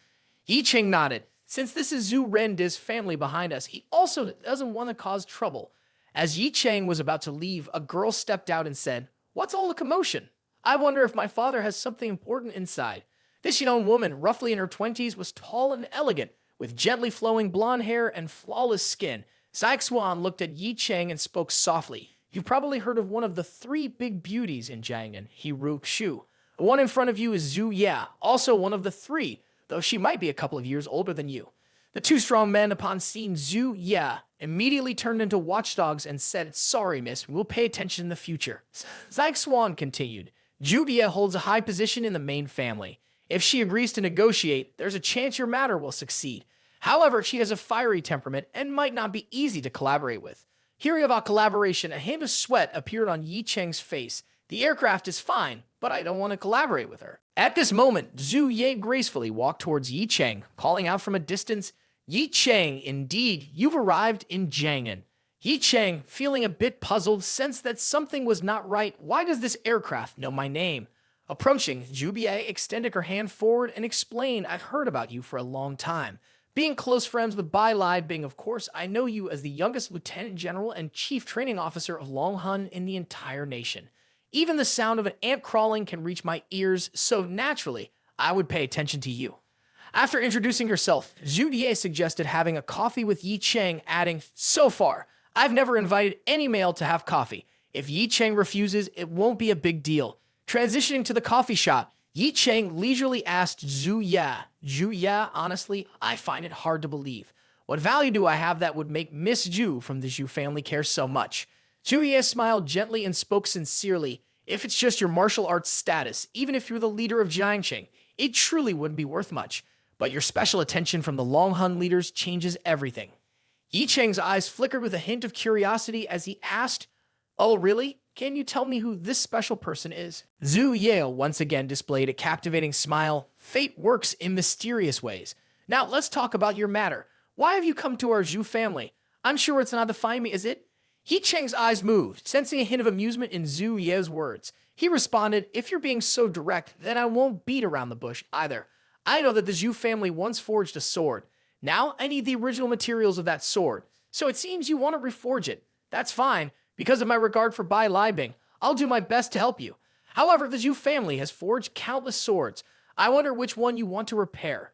Ye Cheng nodded. Since this is Zhu Rendi's family behind us, he also doesn't want to cause trouble. As Ye Cheng was about to leave, a girl stepped out and said, "What's all the commotion? I wonder if my father has something important inside." This young woman, roughly in her 20s, was tall and elegant, with gently flowing blonde hair and flawless skin. Zixuan looked at Ye Cheng and spoke softly. "You've probably heard of one of the three big beauties in Jiangnan, Ru Xu. The one in front of you is Zhu Ya, also one of the three, though she might be a couple of years older than you." The two strong men, upon seeing Zhu Ya, immediately turned into watchdogs and said, "Sorry, miss, we'll pay attention in the future." Zixuan continued, "Zhu Ya holds a high position in the main family. If she agrees to negotiate, there's a chance your matter will succeed. However, she has a fiery temperament and might not be easy to collaborate with." Hearing about collaboration, a hint of sweat appeared on Ye Cheng's face. "The aircraft is fine, but I don't want to collaborate with her." At this moment, Zhu Ye gracefully walked towards Ye Cheng, calling out from a distance, "Ye Cheng, indeed, you've arrived in Jiangnan." Ye Cheng, feeling a bit puzzled, sensed that something was not right. "Why does this aircraft know my name?" Approaching, Zhu Bie extended her hand forward and explained, "I've heard about you for a long time. Being close friends with Bai Lai Bing, of course, I know you as the youngest lieutenant general and chief training officer of Long Hun in the entire nation. Even the sound of an ant crawling can reach my ears, so naturally, I would pay attention to you." After introducing herself, Zhu Bie suggested having a coffee with Ye Cheng, adding, "So far, I've never invited any male to have coffee. If Ye Cheng refuses, it won't be a big deal." Transitioning to the coffee shop, Ye Cheng leisurely asked Zhu Ya, honestly, I find it hard to believe. What value do I have that would make Miss Zhu from the Zhu family care so much? Zhu Ye smiled gently and spoke sincerely. If it's just your martial arts status, even if you're the leader of Jiangqing, it truly wouldn't be worth much. But your special attention from the Long Hun leaders changes everything. Ye Cheng's eyes flickered with a hint of curiosity as he asked, "Oh, really? Can you tell me who this special person is?" Zhu Ye once again displayed a captivating smile. Fate works in mysterious ways. "Now let's talk about your matter. Why have you come to our Zhu family? I'm sure it's not to find me, is it?" Ye Cheng's eyes moved, sensing a hint of amusement in Zhu Ye's words. He responded, "If you're being so direct, then I won't beat around the bush either. I know that the Zhu family once forged a sword. Now I need the original materials of that sword. So it seems you want to reforge it. That's fine. Because of my regard for Bai Lai Bing, I'll do my best to help you. However, the Zhu family has forged countless swords. I wonder which one you want to repair."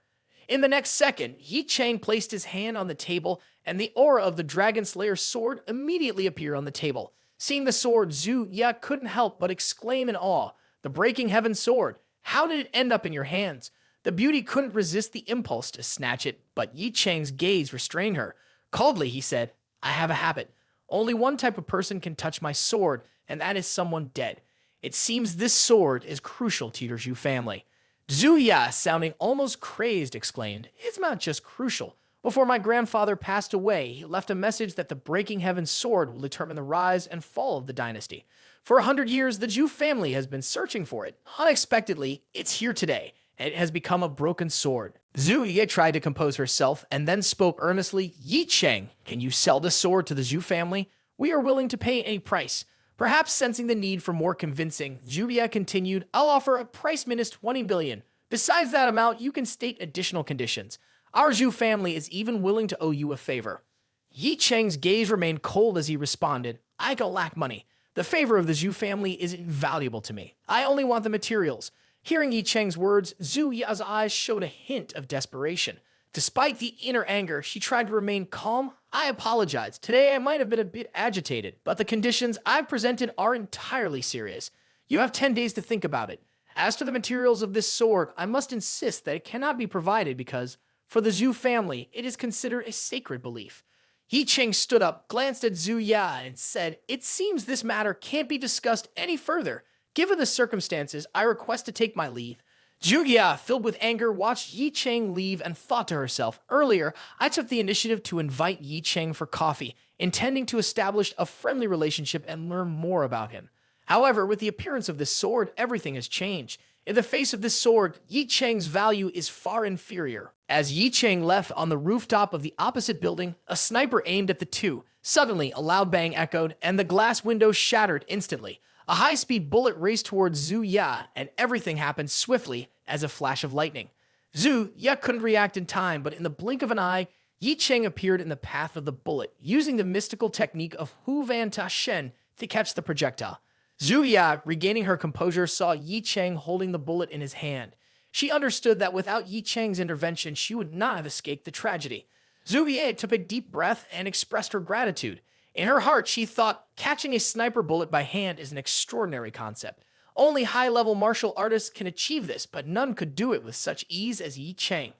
In the next second, Ye Cheng placed his hand on the table, and the aura of the Dragon Slayer's sword immediately appeared on the table. Seeing the sword, Zhu Ya couldn't help but exclaim in awe, "The Breaking Heaven sword! How did it end up in your hands?" The beauty couldn't resist the impulse to snatch it, but Ye Cheng's gaze restrained her. Coldly, he said, "I have a habit. Only one type of person can touch my sword, and that is someone dead. It seems this sword is crucial to your Zhu family." Zhu Ya, sounding almost crazed, exclaimed, "It's not just crucial. Before my grandfather passed away, he left a message that the Breaking Heaven sword will determine the rise and fall of the dynasty. For 100 years, the Zhu family has been searching for it. Unexpectedly, it's here today, and it has become a broken sword." Zhu Ye tried to compose herself and then spoke earnestly, "Ye Cheng, can you sell this sword to the Zhu family? We are willing to pay any price." Perhaps sensing the need for more convincing, Zhu Ye continued, "I'll offer a price minus 20 billion. Besides that amount, you can state additional conditions. Our Zhu family is even willing to owe you a favor." Ye Cheng's gaze remained cold as he responded, "I don't lack money. The favor of the Zhu family is invaluable to me. I only want the materials." Hearing Ye Cheng's words, Zhu Ya's eyes showed a hint of desperation. Despite the inner anger, she tried to remain calm. "I apologize. Today I might have been a bit agitated, but the conditions I've presented are entirely serious. You have 10 days to think about it. As to the materials of this sword, I must insist that it cannot be provided because, for the Zhu family, it is considered a sacred belief." Ye Cheng stood up, glanced at Zhu Ya, and said, "It seems this matter can't be discussed any further. Given the circumstances, I request to take my leave." Zhu Ya, filled with anger, watched Ye Cheng leave and thought to herself, "Earlier, I took the initiative to invite Ye Cheng for coffee, intending to establish a friendly relationship and learn more about him. However, with the appearance of this sword, everything has changed. In the face of this sword, Ye Cheng's value is far inferior." As Ye Cheng left on the rooftop of the opposite building, a sniper aimed at the two. Suddenly, a loud bang echoed, and the glass window shattered instantly. A high-speed bullet raced towards Zhu Ya, and everything happened swiftly as a flash of lightning. Zhu Ya couldn't react in time, but in the blink of an eye, Ye Cheng appeared in the path of the bullet, using the mystical technique of Hu Van Ta Shen to catch the projectile. Zhu Ya, regaining her composure, saw Ye Cheng holding the bullet in his hand. She understood that without Ye Cheng's intervention, she would not have escaped the tragedy. Zhu Ya took a deep breath and expressed her gratitude. In her heart, she thought, catching a sniper bullet by hand is an extraordinary concept. Only high-level martial artists can achieve this, but none could do it with such ease as Ye Cheng.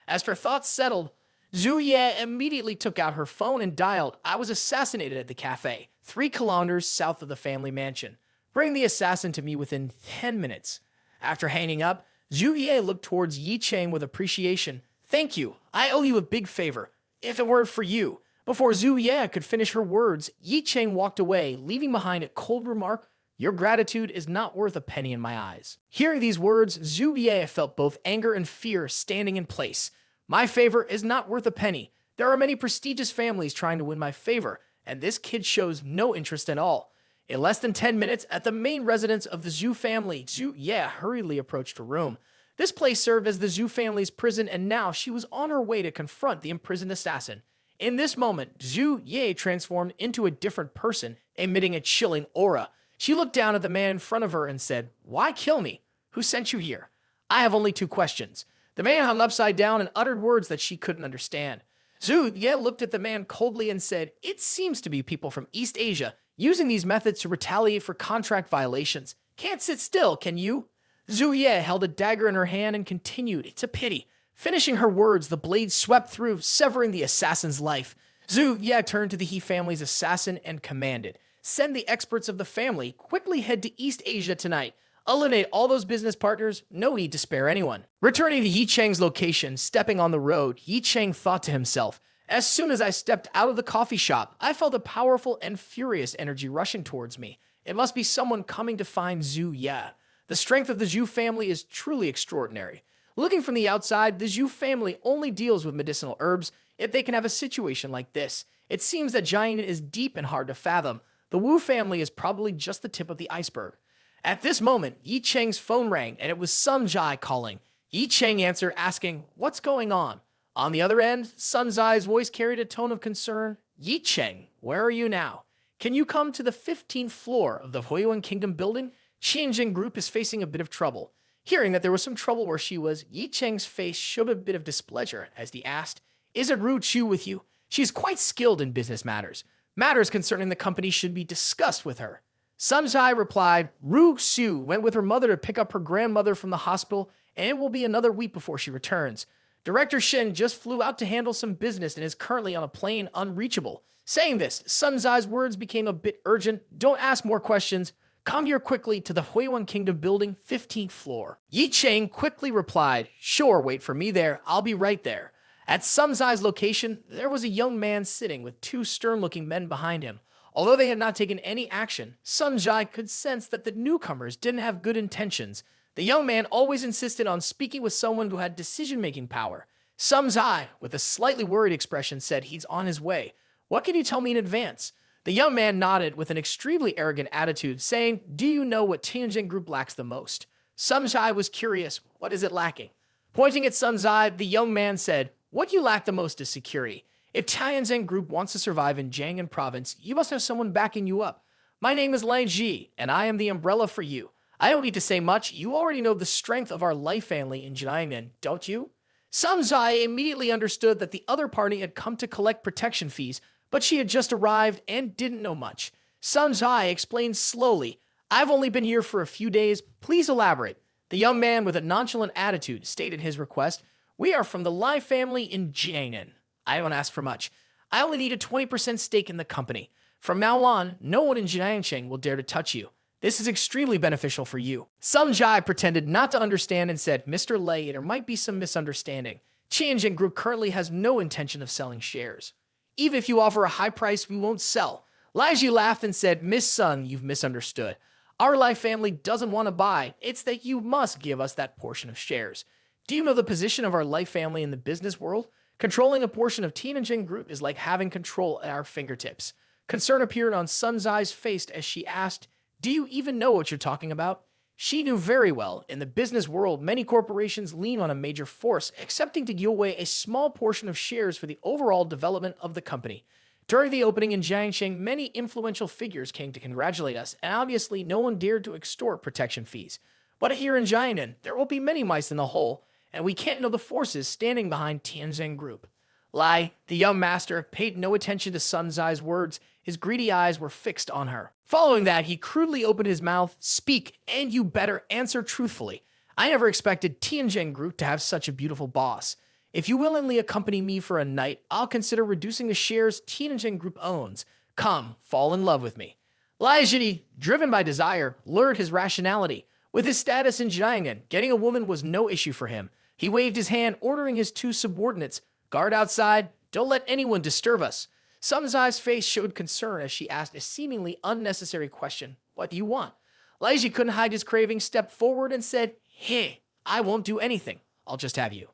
As her thoughts settled, Zhu Ye immediately took out her phone and dialed, "I was assassinated at the cafe, 3 kilometers south of the family mansion. Bring the assassin to me within 10 minutes. After hanging up, Zhu Ye looked towards Ye Cheng with appreciation. "Thank you. I owe you a big favor. If it weren't for you..." Before Zhu Ye could finish her words, Ye Cheng walked away, leaving behind a cold remark, "Your gratitude is not worth a penny in my eyes." Hearing these words, Zhu Ye felt both anger and fear standing in place. "My favor is not worth a penny. There are many prestigious families trying to win my favor, and this kid shows no interest at all. In less than 10 minutes, at the main residence of the Zhu family, Zhu Ye hurriedly approached her room. This place served as the Zhu family's prison, and now she was on her way to confront the imprisoned assassin. In this moment, Zhu Ye transformed into a different person, emitting a chilling aura. She looked down at the man in front of her and said, "Why kill me? Who sent you here? I have only 2 questions." The man hung upside down and uttered words that she couldn't understand. Zhu Ye looked at the man coldly and said, "It seems to be people from East Asia using these methods to retaliate for contract violations. Can't sit still, can you?" Zhu Ye held a dagger in her hand and continued, "It's a pity." Finishing her words, the blade swept through, severing the assassin's life. Zhu Ye turned to the He family's assassin and commanded, "Send the experts of the family, quickly head to East Asia tonight. Eliminate all those business partners, no need to spare anyone." Returning to Ye Cheng's location, stepping on the road, Ye Cheng thought to himself, "As soon as I stepped out of the coffee shop, I felt a powerful and furious energy rushing towards me. It must be someone coming to find Zhu Ye. The strength of the Zhu family is truly extraordinary. Looking from the outside, the Zhu family only deals with medicinal herbs, yet they can have a situation like this. It seems that Jiayin is deep and hard to fathom. The Wu family is probably just the tip of the iceberg." At this moment, Ye Cheng's phone rang, and it was Sun Zai calling. Ye Cheng answered, asking, "What's going on?" On the other end, Sun Zai's voice carried a tone of concern. "Ye Cheng, where are you now? Can you come to the 15th floor of the Huiyuan Kingdom building? Tianjin Group is facing a bit of trouble." Hearing that there was some trouble where she was, Ye Cheng's face showed a bit of displeasure as he asked, "Is it Ru Chu with you? She is quite skilled in business matters. Matters concerning the company should be discussed with her." Sun Zai replied, "Ru Xu went with her mother to pick up her grandmother from the hospital, and it will be another week before she returns. Director Shen just flew out to handle some business and is currently on a plane unreachable." Saying this, Sun Zai's words became a bit urgent. "Don't ask more questions. Come here quickly to the Huiyuan Kingdom building, 15th floor." Ye Cheng quickly replied, "Sure, wait for me there. I'll be right there." At Sun Zai's location, there was a young man sitting with 2 stern-looking men behind him. Although they had not taken any action, Sun Zai could sense that the newcomers didn't have good intentions. The young man always insisted on speaking with someone who had decision-making power. Sun Zai, with a slightly worried expression, said, "He's on his way. What can you tell me in advance?" The young man nodded with an extremely arrogant attitude, saying, "Do you know what Tianjin Group lacks the most?" Sun Zai was curious. What is it lacking? Pointing at Sun Zai, the young man said, "What you lack the most is security. If Tianjin Group wants to survive in Jiangnan province, you must have someone backing you up. My name is Lai Ji, and I am the umbrella for you. I don't need to say much. You already know the strength of our Lai family in Jiangnan, don't you?" Sun Zai immediately understood that the other party had come to collect protection fees, but she had just arrived and didn't know much. Sun Zai explained slowly, "I've only been here for a few days. Please elaborate." The young man, with a nonchalant attitude, stated his request. "We are from the Lai family in Jiangnan. I don't ask for much. I only need a 20% stake in the company. From now on, no one in Jiangcheng will dare to touch you. This is extremely beneficial for you." Sun Zai pretended not to understand and said, "Mr. Lei, there might be some misunderstanding. Tianjin Group currently has no intention of selling shares. Even if you offer a high price, we won't sell." Lai Ji laughed and said, "Miss Sun, you've misunderstood. Our Lai family doesn't want to buy. It's that you must give us that portion of shares. Do you know the position of our Lai family in the business world? Controlling a portion of Tianjin Group is like having control at our fingertips." Concern appeared on Sun Zai's face as she asked, "Do you even know what you're talking about?" She knew very well. In the business world, many corporations lean on a major force, accepting to give away a small portion of shares for the overall development of the company. During the opening in Jiangcheng, many influential figures came to congratulate us, and obviously no one dared to extort protection fees. But here in Jiangnan, there will be many mice in the hole, and we can't know the forces standing behind Tianjin Group. Lai, the young master, paid no attention to Sun Zai's words. His greedy eyes were fixed on her. Following that, he crudely opened his mouth. "Speak, and you better answer truthfully. I never expected Tianjin Group to have such a beautiful boss. If you willingly accompany me for a night, I'll consider reducing the shares Tianjin Group owns. Come, fall in love with me." Lai Ji, driven by desire, lured his rationality. With his status in Jiangnan, getting a woman was no issue for him. He waved his hand, ordering his 2 subordinates, "Guard outside, don't let anyone disturb us." Sun Zai's face showed concern as she asked a seemingly unnecessary question. "What do you want?" Lai Ji couldn't hide his craving, stepped forward and said, "Hey, I won't do anything. I'll just have you."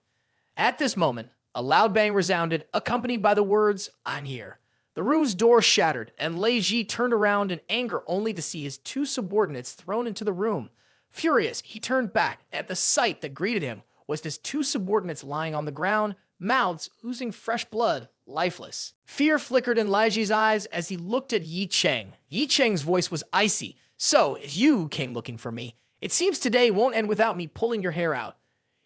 At this moment, a loud bang resounded, accompanied by the words, "I'm here." The room's door shattered, and Lei Ji turned around in anger only to see his two subordinates thrown into the room. Furious, he turned back. At the sight that greeted him was his two subordinates lying on the ground, mouths oozing fresh blood, lifeless. Fear flickered in Lei Ji's eyes as he looked at Ye Cheng. Ye Cheng's voice was icy. So, you came looking for me. It seems today won't end without me pulling your hair out.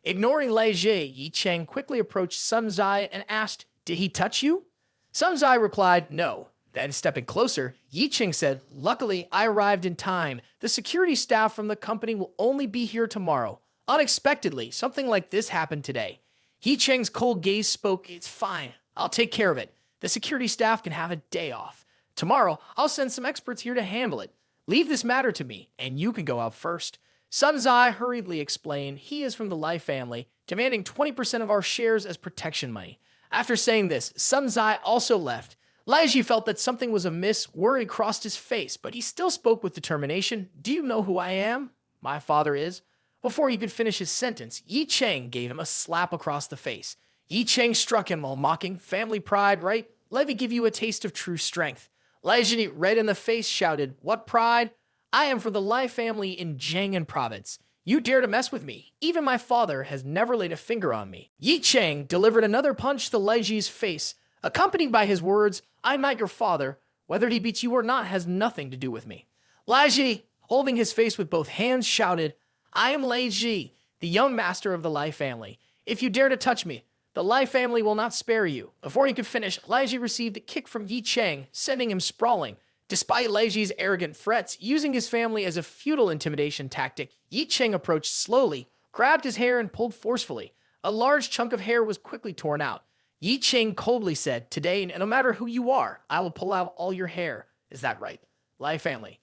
Ignoring Lei Ji, Ye Cheng quickly approached Sun Zai and asked, "Did he touch you?" Sun Zai replied, "No." Then, stepping closer, Ye Cheng said, "Luckily, I arrived in time. The security staff from the company will only be here tomorrow." Unexpectedly, something like this happened today. Ye Cheng's cold gaze spoke, "It's fine. I'll take care of it. The security staff can have a day off. Tomorrow, I'll send some experts here to handle it. Leave this matter to me, and you can go out first." Sun Zai hurriedly explained he is from the Lai family, demanding 20% of our shares as protection money. After saying this, Sun Zai also left. Lei Ji felt that something was amiss, worry crossed his face, but he still spoke with determination. "Do you know who I am?" "My father is." Before he could finish his sentence, Ye Cheng gave him a slap across the face. Ye Cheng struck him while mocking, "Family pride, right? Let me give you a taste of true strength." Lei Ji, red in the face, shouted, "What pride? I am from the Lai family in Jiangnan province. You dare to mess with me. Even my father has never laid a finger on me." Ye Cheng delivered another punch to Lei Ji's face, accompanied by his words, "I'm not your father. Whether he beats you or not has nothing to do with me." Lei Ji, holding his face with both hands, shouted, "I am Lei Ji, the young master of the Lai family. If you dare to touch me, the Lai family will not spare you." Before he could finish, Lei Ji received a kick from Ye Cheng, sending him sprawling. Despite Lei Ji's arrogant threats, using his family as a futile intimidation tactic, Ye Cheng approached slowly, grabbed his hair, and pulled forcefully. A large chunk of hair was quickly torn out. Ye Cheng coldly said, "Today, no matter who you are, I will pull out all your hair. Is that right? Lai family."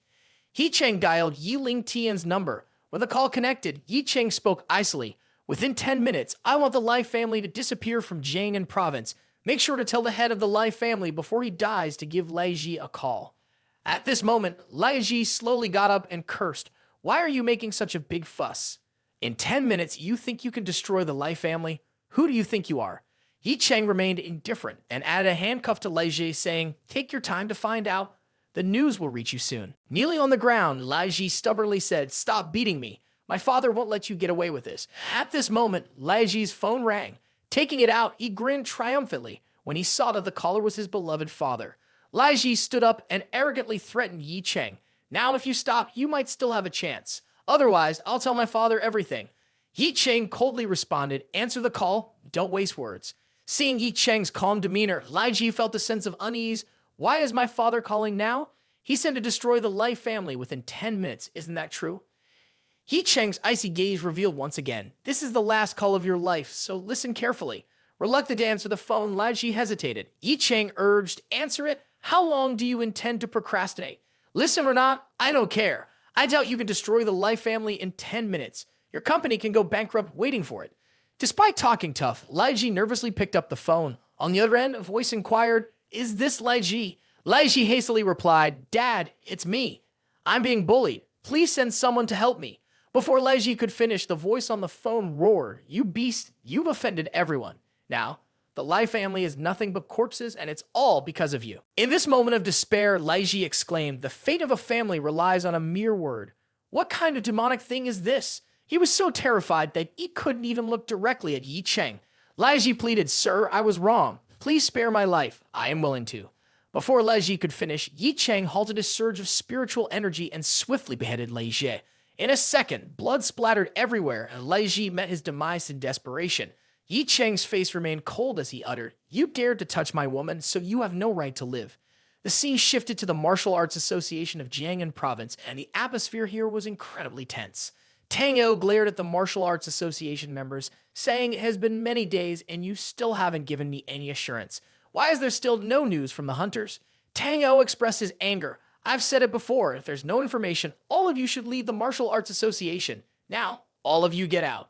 Ye Cheng dialed Yi Ling Tian's number. When the call connected, Ye Cheng spoke icily. "Within 10 minutes, I want the Lai family to disappear from Jiangnan province. Make sure to tell the head of the Lai family before he dies to give Lei Ji a call." At this moment, Lei Ji slowly got up and cursed. "Why are you making such a big fuss? In 10 minutes, you think you can destroy the Lai family? Who do you think you are?" Ye Cheng remained indifferent and added a handcuff to Lei Ji, saying, "Take your time to find out. The news will reach you soon." Kneeling on the ground, Lei Ji stubbornly said, "Stop beating me. My father won't let you get away with this." At this moment, Lei Ji's phone rang. Taking it out, he grinned triumphantly when he saw that the caller was his beloved father. Lei Ji stood up and arrogantly threatened Ye Cheng. "Now if you stop, you might still have a chance. Otherwise, I'll tell my father everything." Ye Cheng coldly responded, "Answer the call. Don't waste words." Seeing Ye Cheng's calm demeanor, Lei Ji felt a sense of unease. "Why is my father calling now? He said to destroy the Lai family within 10 minutes. Isn't that true?" Ye Cheng's icy gaze revealed once again, "This is the last call of your life, so listen carefully." Reluctant to answer the phone, Lei Ji hesitated. Ye Cheng urged, "Answer it. How long do you intend to procrastinate? Listen or not, I don't care. I doubt you can destroy the Lai family in 10 minutes. Your company can go bankrupt waiting for it." Despite talking tough, Lei Ji nervously picked up the phone. On the other end, a voice inquired, "Is this Lei Ji?" Lei Ji hastily replied, "Dad, it's me. I'm being bullied. Please send someone to help me." Before Lei Ji could finish, the voice on the phone roared, "You beast, you've offended everyone. Now, the Lai family is nothing but corpses, and it's all because of you." In this moment of despair, Lei Ji exclaimed, "The fate of a family relies on a mere word. What kind of demonic thing is this?" He was so terrified that he couldn't even look directly at Ye Cheng. Lei Ji pleaded, "Sir, I was wrong. Please spare my life. I am willing to." Before Lei Ji could finish, Ye Cheng halted a surge of spiritual energy and swiftly beheaded Lei Ji. In a second, blood splattered everywhere, and Lei Ji met his demise in desperation. Ye Cheng's face remained cold as he uttered, "You dared to touch my woman, so you have no right to live." The scene shifted to the Martial Arts Association of Jiangnan Province, and the atmosphere here was incredibly tense. Tang O glared at the Martial Arts Association members, saying, "It has been many days, and you still haven't given me any assurance. Why is there still no news from the hunters?" Tang O expressed his anger. "I've said it before, if there's no information, all of you should leave the Martial Arts Association. Now, all of you get out."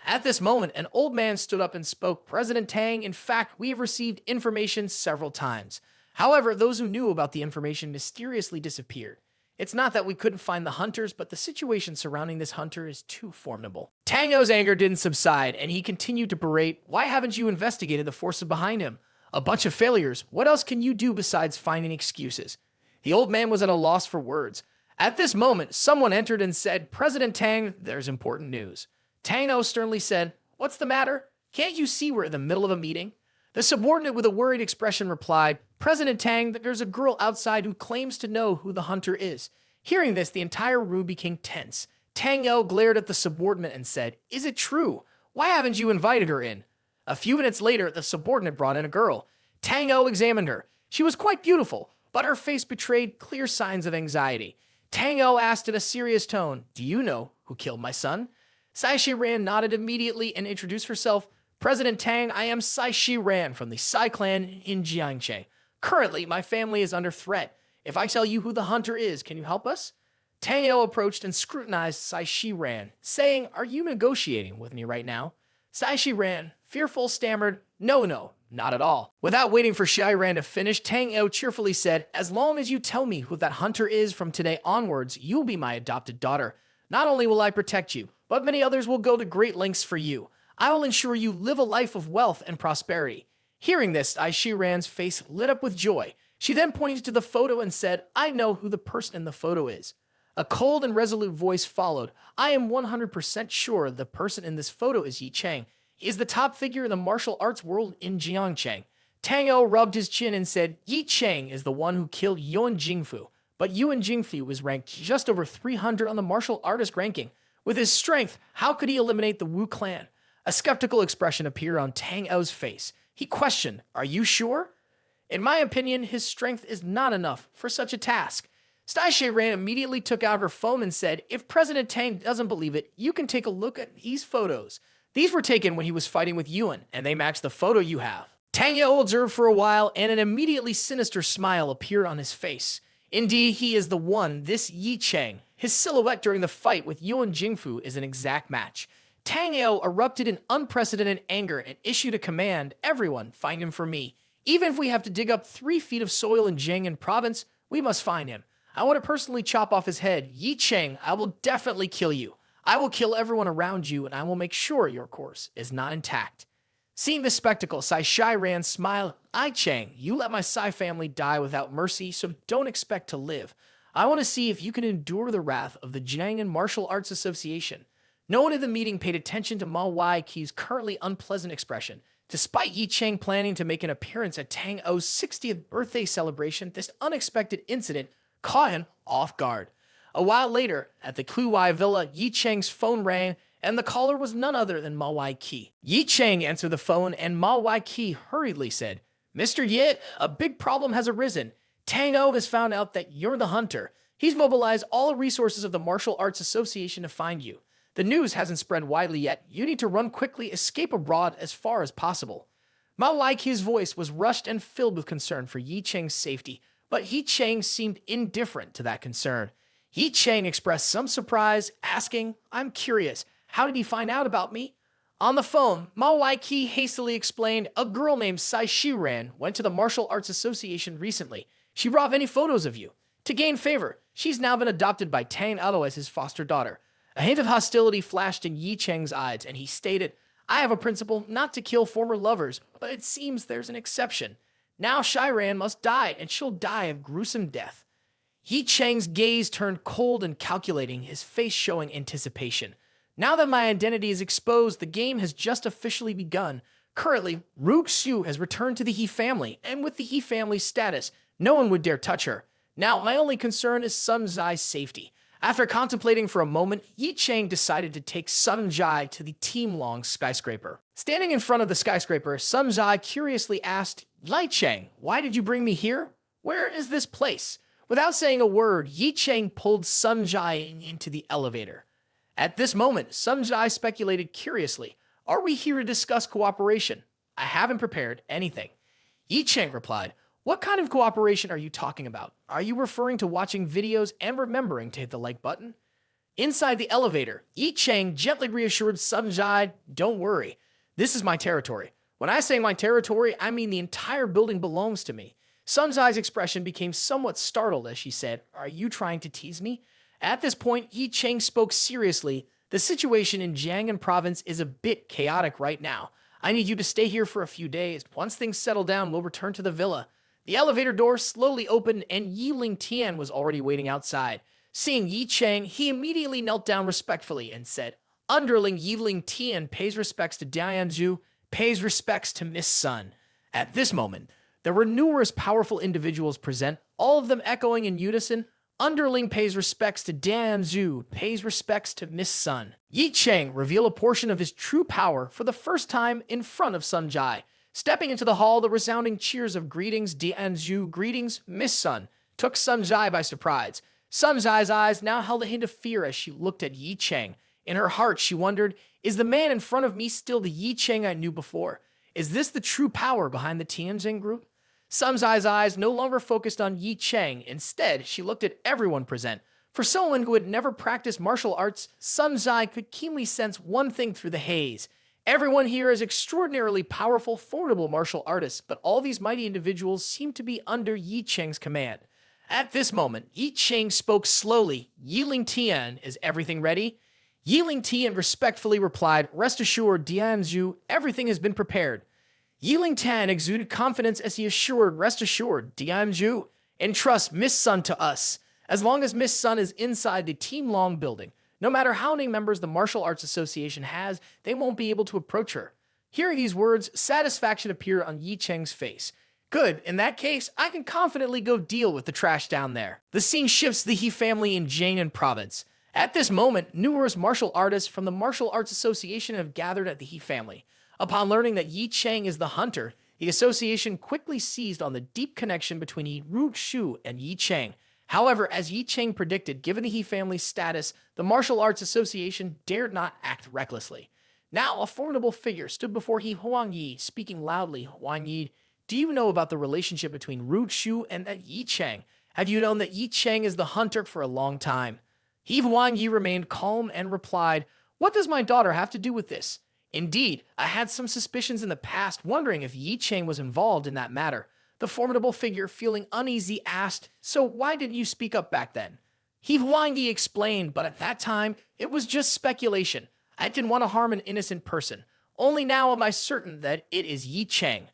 At this moment, an old man stood up and spoke, "President Tang, in fact, we have received information several times. However, those who knew about the information mysteriously disappeared. It's not that we couldn't find the hunters, but the situation surrounding this hunter is too formidable." Tang O's anger didn't subside, and he continued to berate, "Why haven't you investigated the forces behind him? A bunch of failures. What else can you do besides finding excuses? The old man was at a loss for words. At this moment, someone entered and said, President Tang, there's important news. Tang O sternly said, What's the matter? Can't you see we're in the middle of a meeting? The subordinate with a worried expression replied, President Tang, there's a girl outside who claims to know who the hunter is. Hearing this, the entire room became tense. Tang O glared at the subordinate and said, Is it true? Why haven't you invited her in? A few minutes later, the subordinate brought in a girl. Tang O examined her. She was quite beautiful, but her face betrayed clear signs of anxiety. Tang O asked in a serious tone, Do you know who killed my son? Sai Shi Ran nodded immediately and introduced herself. President Tang, I am Sai Shi Ran from the Sai clan in Jiangcheng. Currently, my family is under threat. If I tell you who the hunter is, can you help us? Tang O approached and scrutinized Sai Shi Ran, saying, Are you negotiating with me right now? Sai Shi Ran, fearful, stammered, No, not at all. Without waiting for Shi Ran to finish, Tang O cheerfully said, As long as you tell me who that hunter is from today onwards, you'll be my adopted daughter. Not only will I protect you, but many others will go to great lengths for you. I will ensure you live a life of wealth and prosperity. Hearing this, Sai Shi Ran's face lit up with joy. She then pointed to the photo and said, I know who the person in the photo is. A cold and resolute voice followed. I am 100% sure the person in this photo is Ye Cheng. He is the top figure in the martial arts world in Jiangcheng. Tang O rubbed his chin and said, Ye Cheng is the one who killed Yuan Jingfu, but Yuan Jingfu was ranked just over 300 on the martial artist ranking. With his strength, how could he eliminate the Wu clan? A skeptical expression appeared on Tang O's face. He questioned, Are you sure? In my opinion, his strength is not enough for such a task. Sai Shi Ran immediately took out her phone and said, If President Tang doesn't believe it, you can take a look at these photos. These were taken when he was fighting with Yuan, and they match the photo you have. Tang O observed for a while, and an immediately sinister smile appeared on his face. Indeed, he is the one, this Ye Cheng. His silhouette during the fight with Yuan Jingfu is an exact match. Tang O erupted in unprecedented anger and issued a command, Everyone, find him for me. Even if we have to dig up 3 feet of soil in Jiangnan province, we must find him. I want to personally chop off his head. Ye Cheng, I will definitely kill you. I will kill everyone around you, and I will make sure your course is not intact. Seeing this spectacle, Sai Shi Ran smiled. Ye Cheng, you let my Sai family die without mercy, so don't expect to live. I want to see if you can endure the wrath of the Jiangnan Martial Arts Association. No one in the meeting paid attention to Ma Wai-Ki's currently unpleasant expression. Despite Ye Cheng planning to make an appearance at Tang O's 60th birthday celebration, this unexpected incident caught him off guard. A while later, at the Kuwai villa, Ye Cheng's phone rang, and the caller was none other than Ma Wai-Ki. Ye Cheng answered the phone, and Ma Wai-Ki hurriedly said, Mr. Ye, a big problem has arisen. Tang O has found out that you're the hunter. He's mobilized all the resources of the Martial Arts Association to find you. The news hasn't spread widely yet. You need to run quickly, escape abroad as far as possible. Ma Wai-Ki's voice was rushed and filled with concern for Ye Cheng's safety, but Ye Cheng seemed indifferent to that concern. Ye Cheng expressed some surprise, asking, I'm curious, how did he find out about me? On the phone, Ma Wai-Ki hastily explained, a girl named Sai Shi Ran went to the Martial Arts Association recently. She brought many photos of you. To gain favor, she's now been adopted by Tang O as his foster daughter. A hint of hostility flashed in Ye Cheng's eyes, and he stated, I have a principle not to kill former lovers, but it seems there's an exception. Now Shi Ran must die, and she'll die a gruesome death. Ye Cheng's gaze turned cold and calculating, his face showing anticipation. Now that my identity is exposed, the game has just officially begun. Currently, Ru Xiu has returned to the He family, and with the He family's status, no one would dare touch her. Now, my only concern is Sun Zai's safety. After contemplating for a moment, Ye Cheng decided to take Sun Zai to the Team Long skyscraper. Standing in front of the skyscraper, Sun Zai curiously asked, Ye Cheng, why did you bring me here? Where is this place? Without saying a word, Ye Cheng pulled Sun Zai into the elevator. At this moment, Sun Zai speculated curiously, Are we here to discuss cooperation? I haven't prepared anything. Ye Cheng replied, What kind of cooperation are you talking about? Are you referring to watching videos and remembering to hit the like button? Inside the elevator, Ye Cheng gently reassured Sun Zai, Don't worry, this is my territory. When I say my territory, I mean the entire building belongs to me. Sun Zai's expression became somewhat startled as she said, Are you trying to tease me? At this point, Ye Cheng spoke seriously. The situation in Jiangnan province is a bit chaotic right now. I need you to stay here for a few days. Once things settle down, we'll return to the villa. The elevator door slowly opened and Yi Tian was already waiting outside. Seeing Ye Cheng, he immediately knelt down respectfully and said, Underling Yi Tian pays respects to Dianzhu, pays respects to Miss Sun. At this moment, there were numerous powerful individuals present, all of them echoing in unison, Underling pays respects to Dianzhu, pays respects to Miss Sun. Ye Cheng revealed a portion of his true power for the first time in front of Sun Jai. Stepping into the hall, the resounding cheers of greetings, Dianzhu, greetings, Miss Sun, took Sun Jai by surprise. Sun Jai's eyes now held a hint of fear as she looked at Ye Cheng. In her heart, she wondered, is the man in front of me still the Ye Cheng I knew before? Is this the true power behind the Tianjin group? Sun Jai's eyes no longer focused on Ye Cheng. Instead, she looked at everyone present. For someone who had never practiced martial arts, Sun Jai could keenly sense one thing through the haze. Everyone here is extraordinarily powerful, formidable martial artists, but all these mighty individuals seem to be under Ye Cheng's command. At this moment, Ye Cheng spoke slowly. Yi Tian, is everything ready? Yi Tian respectfully replied, Rest assured, Dianzhu, everything has been prepared. Yi Tian exuded confidence as he assured, Rest assured, Dianzhu, entrust Miss Sun to us. As long as Miss Sun is inside the Team Long building, no matter how many members the Martial Arts Association has, they won't be able to approach her. Hearing these words, satisfaction appeared on Ye Cheng's face. Good, in that case, I can confidently go deal with the trash down there. The scene shifts to the He family in Jiangnan province. At this moment, numerous martial artists from the Martial Arts Association have gathered at the He family. Upon learning that Ye Cheng is the hunter, the association quickly seized on the deep connection between Ru Shu and Ye Cheng. However, as Ye Cheng predicted, given the He family's status, the Martial Arts Association dared not act recklessly. Now, a formidable figure stood before He Huang Yi, speaking loudly. Huang Yi, do you know about the relationship between Ru Shu and that Ye Cheng? Have you known that Ye Cheng is the hunter for a long time? He Huang Yi remained calm and replied, What does my daughter have to do with this? Indeed, I had some suspicions in the past, wondering if Ye Cheng was involved in that matter. The formidable figure, feeling uneasy, asked, So why didn't you speak up back then? He Huang Yi explained, but at that time, it was just speculation. I didn't want to harm an innocent person. Only now am I certain that it is Ye Cheng.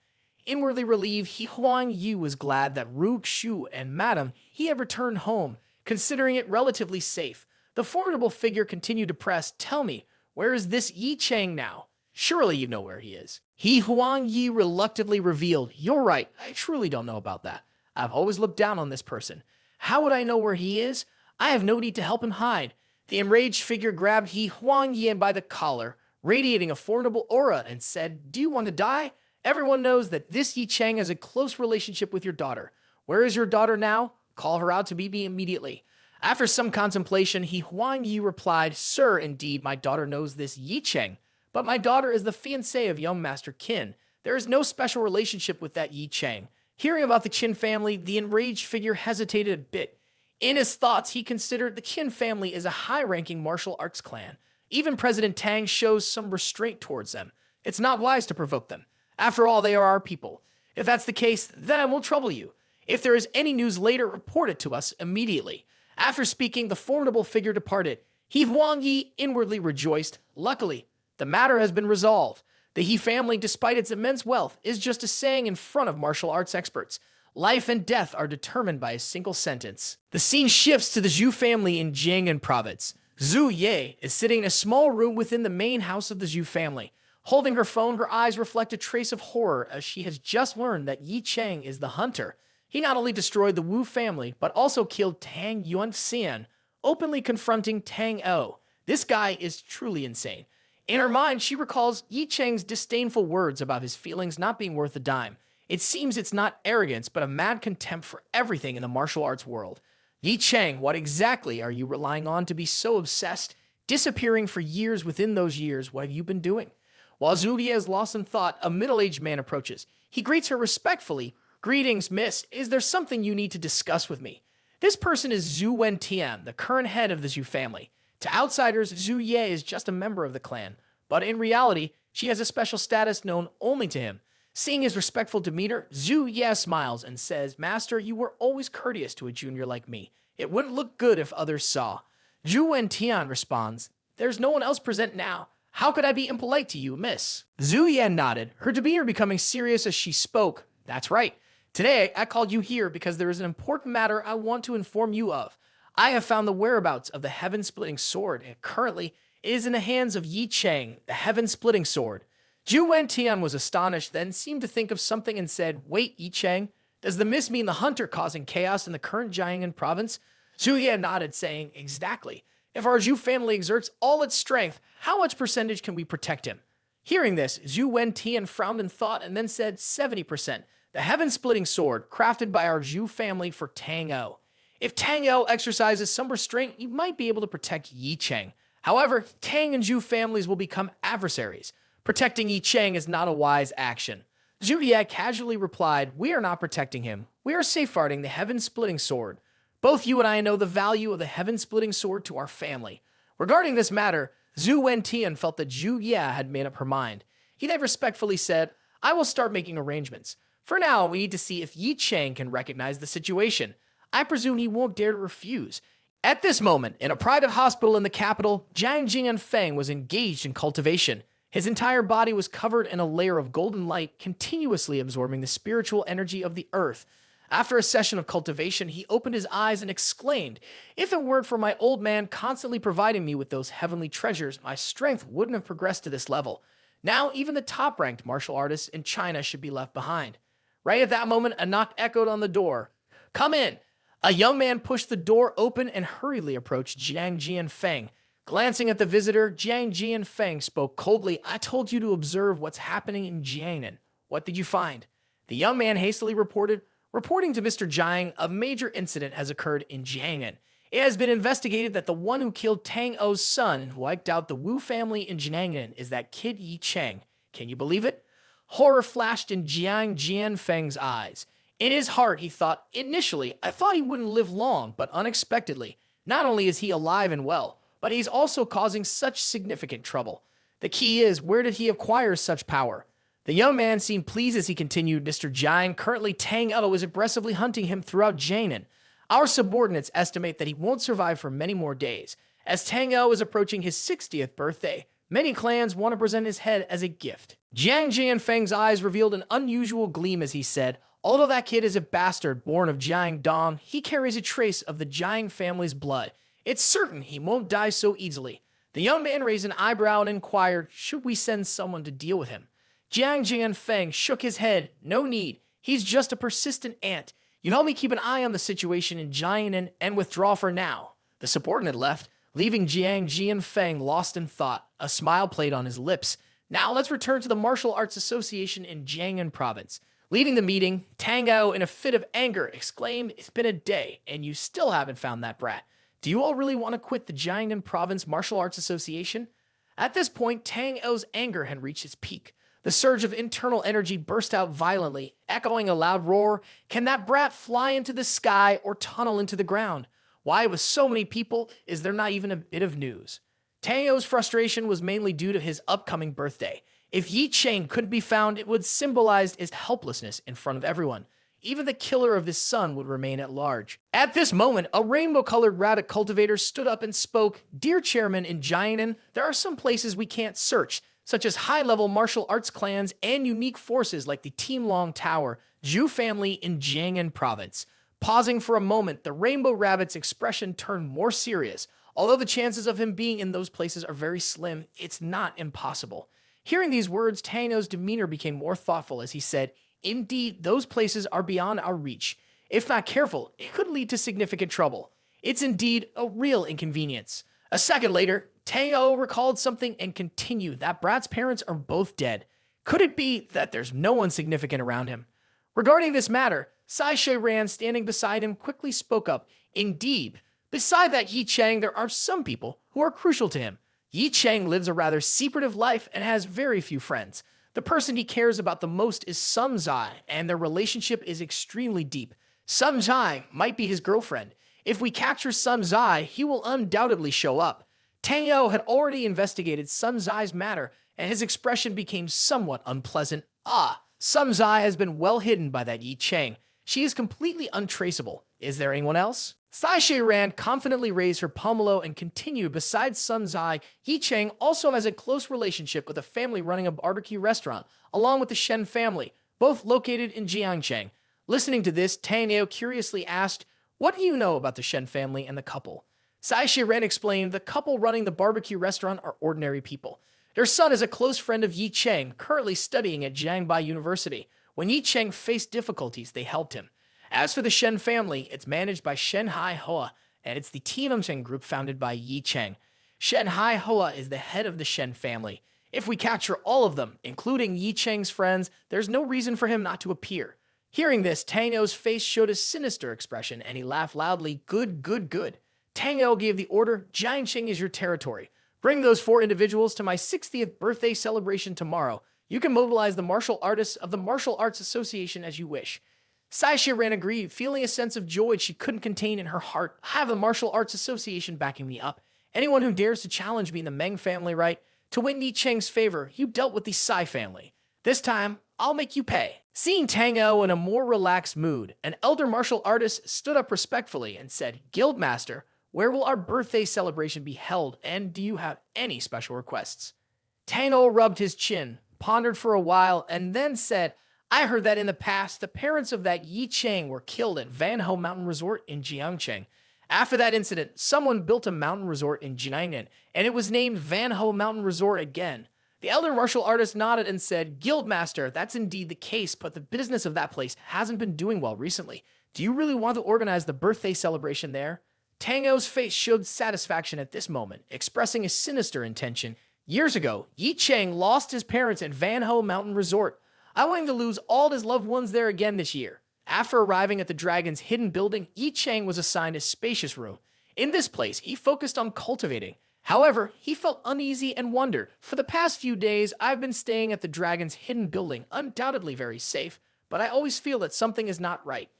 Inwardly relieved, He Huang Yi was glad that Ru Shu and Madame he had returned home, considering it relatively safe. The formidable figure continued to press, Tell me, where is this Ye Cheng now? Surely you know where he is. He Huang Yi reluctantly revealed, You're right, I truly don't know about that. I've always looked down on this person. How would I know where he is? I have no need to help him hide. The enraged figure grabbed He Huang Yi by the collar, radiating a formidable aura, and said, Do you want to die? Everyone knows that this Ye Cheng has a close relationship with your daughter. Where is your daughter now? Call her out to me immediately. After some contemplation, He Huang Yi replied, Sir, indeed, my daughter knows this Ye Cheng, but my daughter is the fiancée of young Master Qin. There is no special relationship with that Ye Cheng. Hearing about the Qin family, the enraged figure hesitated a bit. In his thoughts, he considered the Qin family is a high-ranking martial arts clan. Even President Tang shows some restraint towards them. It's not wise to provoke them. After all, they are our people. If that's the case, then I won't trouble you. If there is any news later, report it to us immediately. After speaking, the formidable figure departed. He Huang Yi inwardly rejoiced. Luckily, the matter has been resolved. The He family, despite its immense wealth, is just a saying in front of martial arts experts. Life and death are determined by a single sentence. The scene shifts to the Zhu family in Jiangnan province. Zhu Ye is sitting in a small room within the main house of the Zhu family. Holding her phone, her eyes reflect a trace of horror as she has just learned that Ye Cheng is the hunter. He not only destroyed the Wu family, but also killed Tang Yuanxian, openly confronting Tang O. This guy is truly insane. In her mind, she recalls Ye Cheng's disdainful words about his feelings not being worth a dime. It seems it's not arrogance, but a mad contempt for everything in the martial arts world. Ye Cheng, what exactly are you relying on to be so obsessed? Disappearing for years within those years, what have you been doing? While Zhu Ye is lost in thought, a middle-aged man approaches. He greets her respectfully. Greetings, miss. Is there something you need to discuss with me? This person is Zhu Wentian, the current head of the Zhu family. To outsiders, Zhu Ye is just a member of the clan. But in reality, she has a special status known only to him. Seeing his respectful demeanor, Zhu Ye smiles and says, Master, you were always courteous to a junior like me. It wouldn't look good if others saw. Zhu Wentian responds, There's no one else present now. How could I be impolite to you, miss? Zhu Yan nodded, her demeanor becoming serious as she spoke. That's right. Today, I called you here because there is an important matter I want to inform you of. I have found the whereabouts of the heaven-splitting sword, and currently it is in the hands of Ye Cheng, the heaven-splitting sword. Zhu Wentian was astonished, then seemed to think of something and said, Wait, Ye Cheng, does the mist mean the hunter causing chaos in the current Jiangnan province? Zhu Yan nodded, saying, Exactly. If our Zhu family exerts all its strength, how much percentage can we protect him? Hearing this, Zhu Wentian frowned in thought and then said 70%. The heaven-splitting sword, crafted by our Zhu family for Tang O. If Tang O exercises some restraint, you might be able to protect Ye Cheng. However, Tang and Zhu families will become adversaries. Protecting Ye Cheng is not a wise action. Zhu Ye casually replied, We are not protecting him. We are safeguarding the heaven-splitting sword. Both you and I know the value of the heaven-splitting sword to our family. Regarding this matter, Zhu Wentian felt that Zhu Ye had made up her mind. He then respectfully said, I will start making arrangements. For now, we need to see if Ye Cheng can recognize the situation. I presume he won't dare to refuse. At this moment, in a private hospital in the capital, Jiang Jianfeng was engaged in cultivation. His entire body was covered in a layer of golden light, continuously absorbing the spiritual energy of the earth. After a session of cultivation, he opened his eyes and exclaimed, If it weren't for my old man constantly providing me with those heavenly treasures, my strength wouldn't have progressed to this level. Now, even the top-ranked martial artists in China should be left behind. Right at that moment, a knock echoed on the door. Come in! A young man pushed the door open and hurriedly approached Jiang Jianfeng. Glancing at the visitor, Jiang Jianfeng spoke coldly, I told you to observe what's happening in Jiangnan. What did you find? The young man hastily reporting to Mr. Jiang, a major incident has occurred in Jiangnan. It has been investigated that the one who killed Tang O's son and wiped out the Wu family in Jiangnan is that kid Ye Cheng. Can you believe it? Horror flashed in Jiang Jianfeng's eyes. In his heart, he thought, Initially, I thought he wouldn't live long, but unexpectedly, not only is he alive and well, but he's also causing such significant trouble. The key is, where did he acquire such power? The young man seemed pleased as he continued, Mr. Jiang, currently Tang O is aggressively hunting him throughout Jiangnan. Our subordinates estimate that he won't survive for many more days. As Tang O is approaching his 60th birthday, many clans want to present his head as a gift. Jiang Jianfeng's eyes revealed an unusual gleam as he said, Although that kid is a bastard born of Jiang Dong, he carries a trace of the Jiang family's blood. It's certain he won't die so easily. The young man raised an eyebrow and inquired, Should we send someone to deal with him? Jiang Jianfeng shook his head. No need. He's just a persistent ant. You help me keep an eye on the situation in Jiangnan and withdraw for now. The subordinate left, leaving Jiang Jianfeng lost in thought. A smile played on his lips. Now let's return to the Martial Arts Association in Jiangnan Province. Leaving the meeting, Tang O, in a fit of anger, exclaimed, It's been a day, and you still haven't found that brat. Do you all really want to quit the Jiangnan Province Martial Arts Association? At this point, Tang O's anger had reached its peak. The surge of internal energy burst out violently, echoing a loud roar. Can that brat fly into the sky or tunnel into the ground? Why, with so many people, is there not even a bit of news? Tang O's frustration was mainly due to his upcoming birthday. If Ye Cheng couldn't be found, it would symbolize his helplessness in front of everyone. Even the killer of his son would remain at large. At this moment, a rainbow-colored rabbit cultivator stood up and spoke, Dear Chairman, in Jiangnan, there are some places we can't search, such as high-level martial arts clans and unique forces like the Team Long Tower, Zhu family in Jiangnan Province. Pausing for a moment, the rainbow rabbit's expression turned more serious. Although the chances of him being in those places are very slim, it's not impossible. Hearing these words, Tang O's demeanor became more thoughtful as he said, Indeed, those places are beyond our reach. If not careful, it could lead to significant trouble. It's indeed a real inconvenience. A second later, Tang O recalled something and continued that Brat's parents are both dead. Could it be that there's no one significant around him? Regarding this matter, Sai Ran, standing beside him, quickly spoke up. Indeed, beside that Ye Cheng, there are some people who are crucial to him. Ye Cheng lives a rather secretive life and has very few friends. The person he cares about the most is Sun Zai, and their relationship is extremely deep. Sun Zai might be his girlfriend. If we capture Sun Zai, he will undoubtedly show up. Tang O had already investigated Sun Zai's matter, and his expression became somewhat unpleasant. Sun Zai has been well hidden by that Ye Cheng. She is completely untraceable. Is there anyone else? Sai Shiran confidently raised her pomelo and continued. Besides Sun Zai, Ye Cheng also has a close relationship with a family running a barbecue restaurant, along with the Shen family, both located in Jiangcheng. Listening to this, Tang Nao curiously asked, "What do you know about the Shen family and the couple?" Sai Shiren explained the couple running the barbecue restaurant are ordinary people. Their son is a close friend of Ye Cheng, currently studying at Jiangbai University. When Ye Cheng faced difficulties, they helped him. As for the Shen family, it's managed by Shen Hai Hoa, and it's the Tiananmen group founded by Ye Cheng. Shen Hai Hoa is the head of the Shen family. If we capture all of them, including Ye Cheng's friends, there's no reason for him not to appear. Hearing this, Tang Nao's face showed a sinister expression, and he laughed loudly. Good, good, good. Tang Nao gave the order, Jiangcheng is your territory. Bring those 4 individuals to my 60th birthday celebration tomorrow. You can mobilize the martial artists of the Martial Arts Association as you wish. Sai Shiran agreed, feeling a sense of joy she couldn't contain in her heart. I have the Martial Arts Association backing me up. Anyone who dares to challenge me in the Meng family, right? To win Ye Cheng's favor, you dealt with the Sai family. This time, I'll make you pay. Seeing Tang Nao in a more relaxed mood, an elder martial artist stood up respectfully and said, Guildmaster, where will our birthday celebration be held, and do you have any special requests? Tang Nao rubbed his chin, pondered for a while, and then said, I heard that in the past, the parents of that Ye Cheng were killed at Van Ho Mountain Resort in Jiangcheng. After that incident, someone built a mountain resort in Jiangnan, and it was named Van Ho Mountain Resort again. The elder martial artist nodded and said, Guildmaster, that's indeed the case, but the business of that place hasn't been doing well recently. Do you really want to organize the birthday celebration there? Tang Nao's face showed satisfaction at this moment, expressing a sinister intention. Years ago, Ye Cheng lost his parents at Van Ho Mountain Resort. I want him to lose all his loved ones there again this year. After arriving at the dragon's hidden building, Ye Cheng was assigned a spacious room. In this place, he focused on cultivating. However, he felt uneasy and wondered. For the past few days, I've been staying at the dragon's hidden building, undoubtedly very safe, but I always feel that something is not right.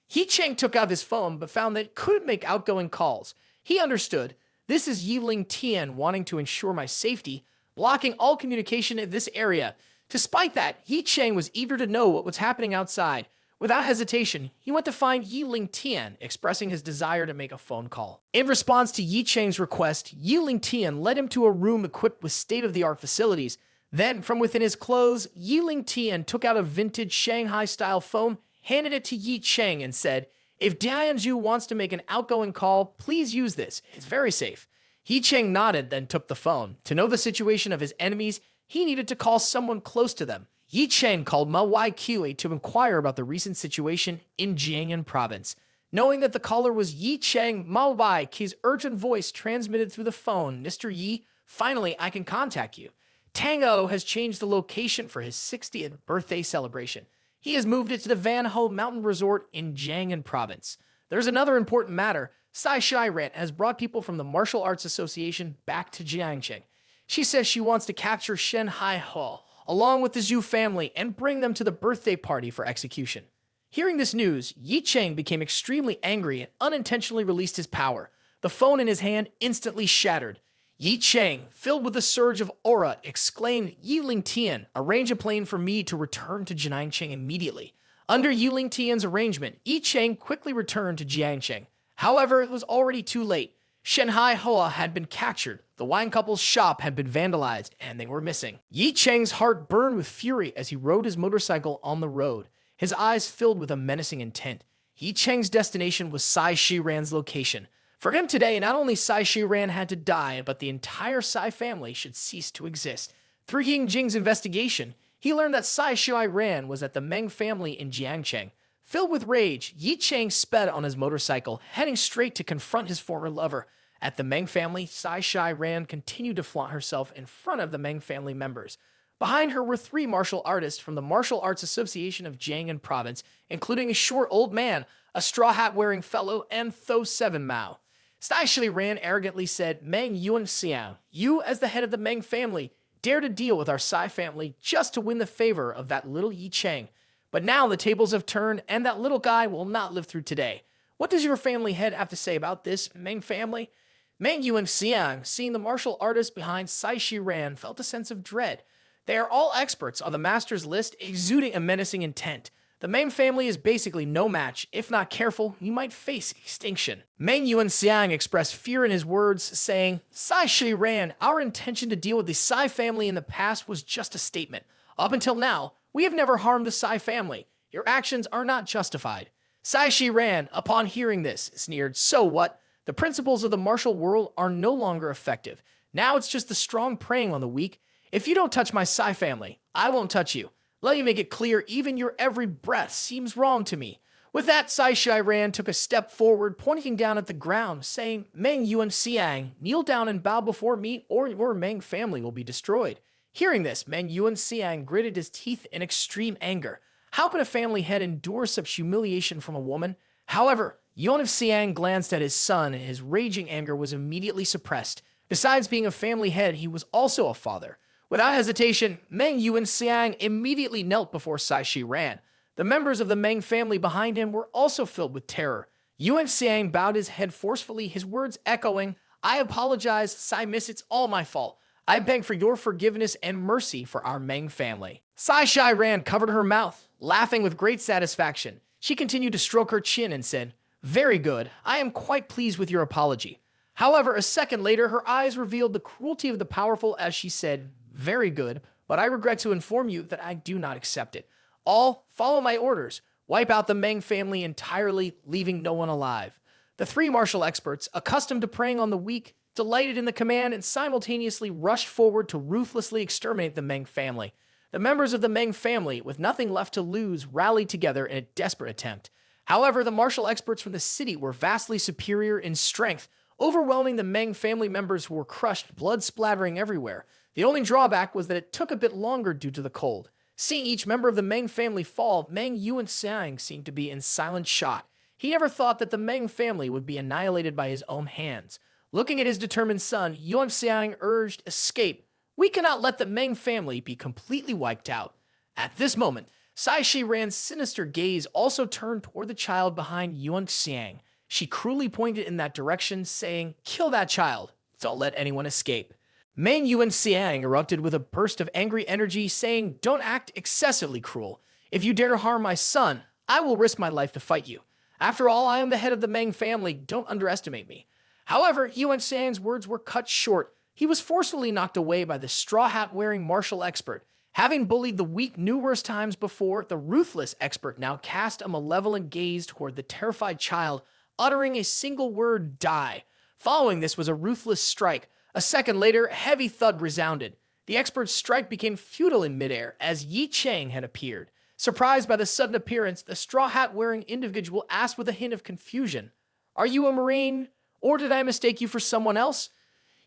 Ye Cheng took out his phone, but found that it couldn't make outgoing calls. He understood. This is Yiling Tian wanting to ensure my safety, blocking all communication in this area. Despite that, Ye Cheng was eager to know what was happening outside. Without hesitation, he went to find Yiling Tian, expressing his desire to make a phone call. In response to Ye Cheng's request, Yiling Tian led him to a room equipped with state-of-the-art facilities. Then, from within his clothes, Yiling Tian took out a vintage Shanghai-style phone, handed it to Ye Cheng, and said, If Dianzhu wants to make an outgoing call, please use this. It's very safe. Ye Cheng nodded, then took the phone. To know the situation of his enemies, he needed to call someone close to them. Ye Cheng called Ma Wai to inquire about the recent situation in Jiangnan province. Knowing that the caller was Ye Cheng, Ma Wai's urgent voice transmitted through the phone, Mr. Yi, finally I can contact you. Tang Nao has changed the location for his 60th birthday celebration. He has moved it to the Van Ho Mountain Resort in Jiangnan province. There's another important matter. Sai Shiran has brought people from the Martial Arts Association back to Jiangcheng. She says she wants to capture Shen Hai Ho, along with the Zhu family, and bring them to the birthday party for execution. Hearing this news, Ye Cheng became extremely angry and unintentionally released his power. The phone in his hand instantly shattered. Ye Cheng, filled with a surge of aura, exclaimed, Yiling Tian, arrange a plane for me to return to Jiangcheng immediately. Under Yiling Tian's arrangement, Ye Cheng quickly returned to Jiangcheng. However, it was already too late. Shanghai Hoa had been captured, the wine couple's shop had been vandalized, and they were missing. Ye Cheng's heart burned with fury as he rode his motorcycle on the road, his eyes filled with a menacing intent. Ye Cheng's destination was Sai Shiran's location. For him today, not only Sai Shiran had to die, but the entire Sai family should cease to exist. Through Ying Jing's investigation, he learned that Sai Shiran was at the Meng family in Jiangcheng. Filled with rage, Ye Cheng sped on his motorcycle, heading straight to confront his former lover. At the Meng family, Sai Shiran continued to flaunt herself in front of the Meng family members. Behind her were 3 martial artists from the Martial Arts Association of Jiangnan province, including a short old man, a straw hat-wearing fellow, and Tho 7 Mao. Sai Shiran arrogantly said, Meng Yuan Xiang, you as the head of the Meng family, dare to deal with our Sai family just to win the favor of that little Ye Cheng. But now the tables have turned, and that little guy will not live through today. What does your family head have to say about this, Meng family? Meng Yuan Xiang, seeing the martial artist behind Sai Shiran, felt a sense of dread. They are all experts on the master's list, exuding a menacing intent. The Meng family is basically no match. If not careful, you might face extinction. Meng Yuanxiang expressed fear in his words, saying, Sai Shi Ran, our intention to deal with the Sai family in the past was just a statement. Up until now, we have never harmed the Sai family. Your actions are not justified. Sai Shi Ran, upon hearing this, sneered, So what? The principles of the martial world are no longer effective. Now it's just the strong preying on the weak. If you don't touch my Sai family, I won't touch you. Let me make it clear, even your every breath seems wrong to me. With that, Sai Shi Ran took a step forward, pointing down at the ground, saying, Meng Yuanxiang, kneel down and bow before me, or your Meng family will be destroyed. Hearing this, Meng Yuanxiang gritted his teeth in extreme anger. How could a family head endure such humiliation from a woman? However, Yuanxiang glanced at his son, and his raging anger was immediately suppressed. Besides being a family head, he was also a father. Without hesitation, Meng Yuanxiang immediately knelt before Sai Shi Ran. The members of the Meng family behind him were also filled with terror. Yuanxiang bowed his head forcefully, his words echoing, I apologize, Sai Miss, it's all my fault. I beg for your forgiveness and mercy for our Meng family. Sai Shi Ran covered her mouth, laughing with great satisfaction. She continued to stroke her chin and said, Very good, I am quite pleased with your apology. However, a second later, her eyes revealed the cruelty of the powerful as she said, Very good, but I regret to inform you that I do not accept it. All follow my orders. Wipe out the Meng family entirely, leaving no one alive. The three martial experts, accustomed to preying on the weak, delighted in the command and simultaneously rushed forward to ruthlessly exterminate the Meng family. The members of the Meng family, with nothing left to lose, rallied together in a desperate attempt. However, the martial experts from the city were vastly superior in strength, overwhelming the Meng family members who were crushed, blood splattering everywhere. The only drawback was that it took a bit longer due to the cold. Seeing each member of the Meng family fall, Meng Yuanxiang seemed to be in silent shock. He never thought that the Meng family would be annihilated by his own hands. Looking at his determined son, Yuanxiang urged, Escape. We cannot let the Meng family be completely wiped out. At this moment, Sai Shi Ran's sinister gaze also turned toward the child behind Yuanxiang. She cruelly pointed in that direction, saying, Kill that child. Don't let anyone escape. Meng Yuanxiang erupted with a burst of angry energy, saying, Don't act excessively cruel. If you dare to harm my son, I will risk my life to fight you. After all, I am the head of the Meng family. Don't underestimate me. However, Yuanxiang's words were cut short. He was forcefully knocked away by the straw hat-wearing martial expert. Having bullied the weak numerous times before, the ruthless expert now cast a malevolent gaze toward the terrified child, uttering a single word, Die. Following this was a ruthless strike. A second later, a heavy thud resounded. The expert's strike became futile in midair as Ye Cheng had appeared. Surprised by the sudden appearance, the straw hat-wearing individual asked with a hint of confusion, Are you a Marine? Or did I mistake you for someone else?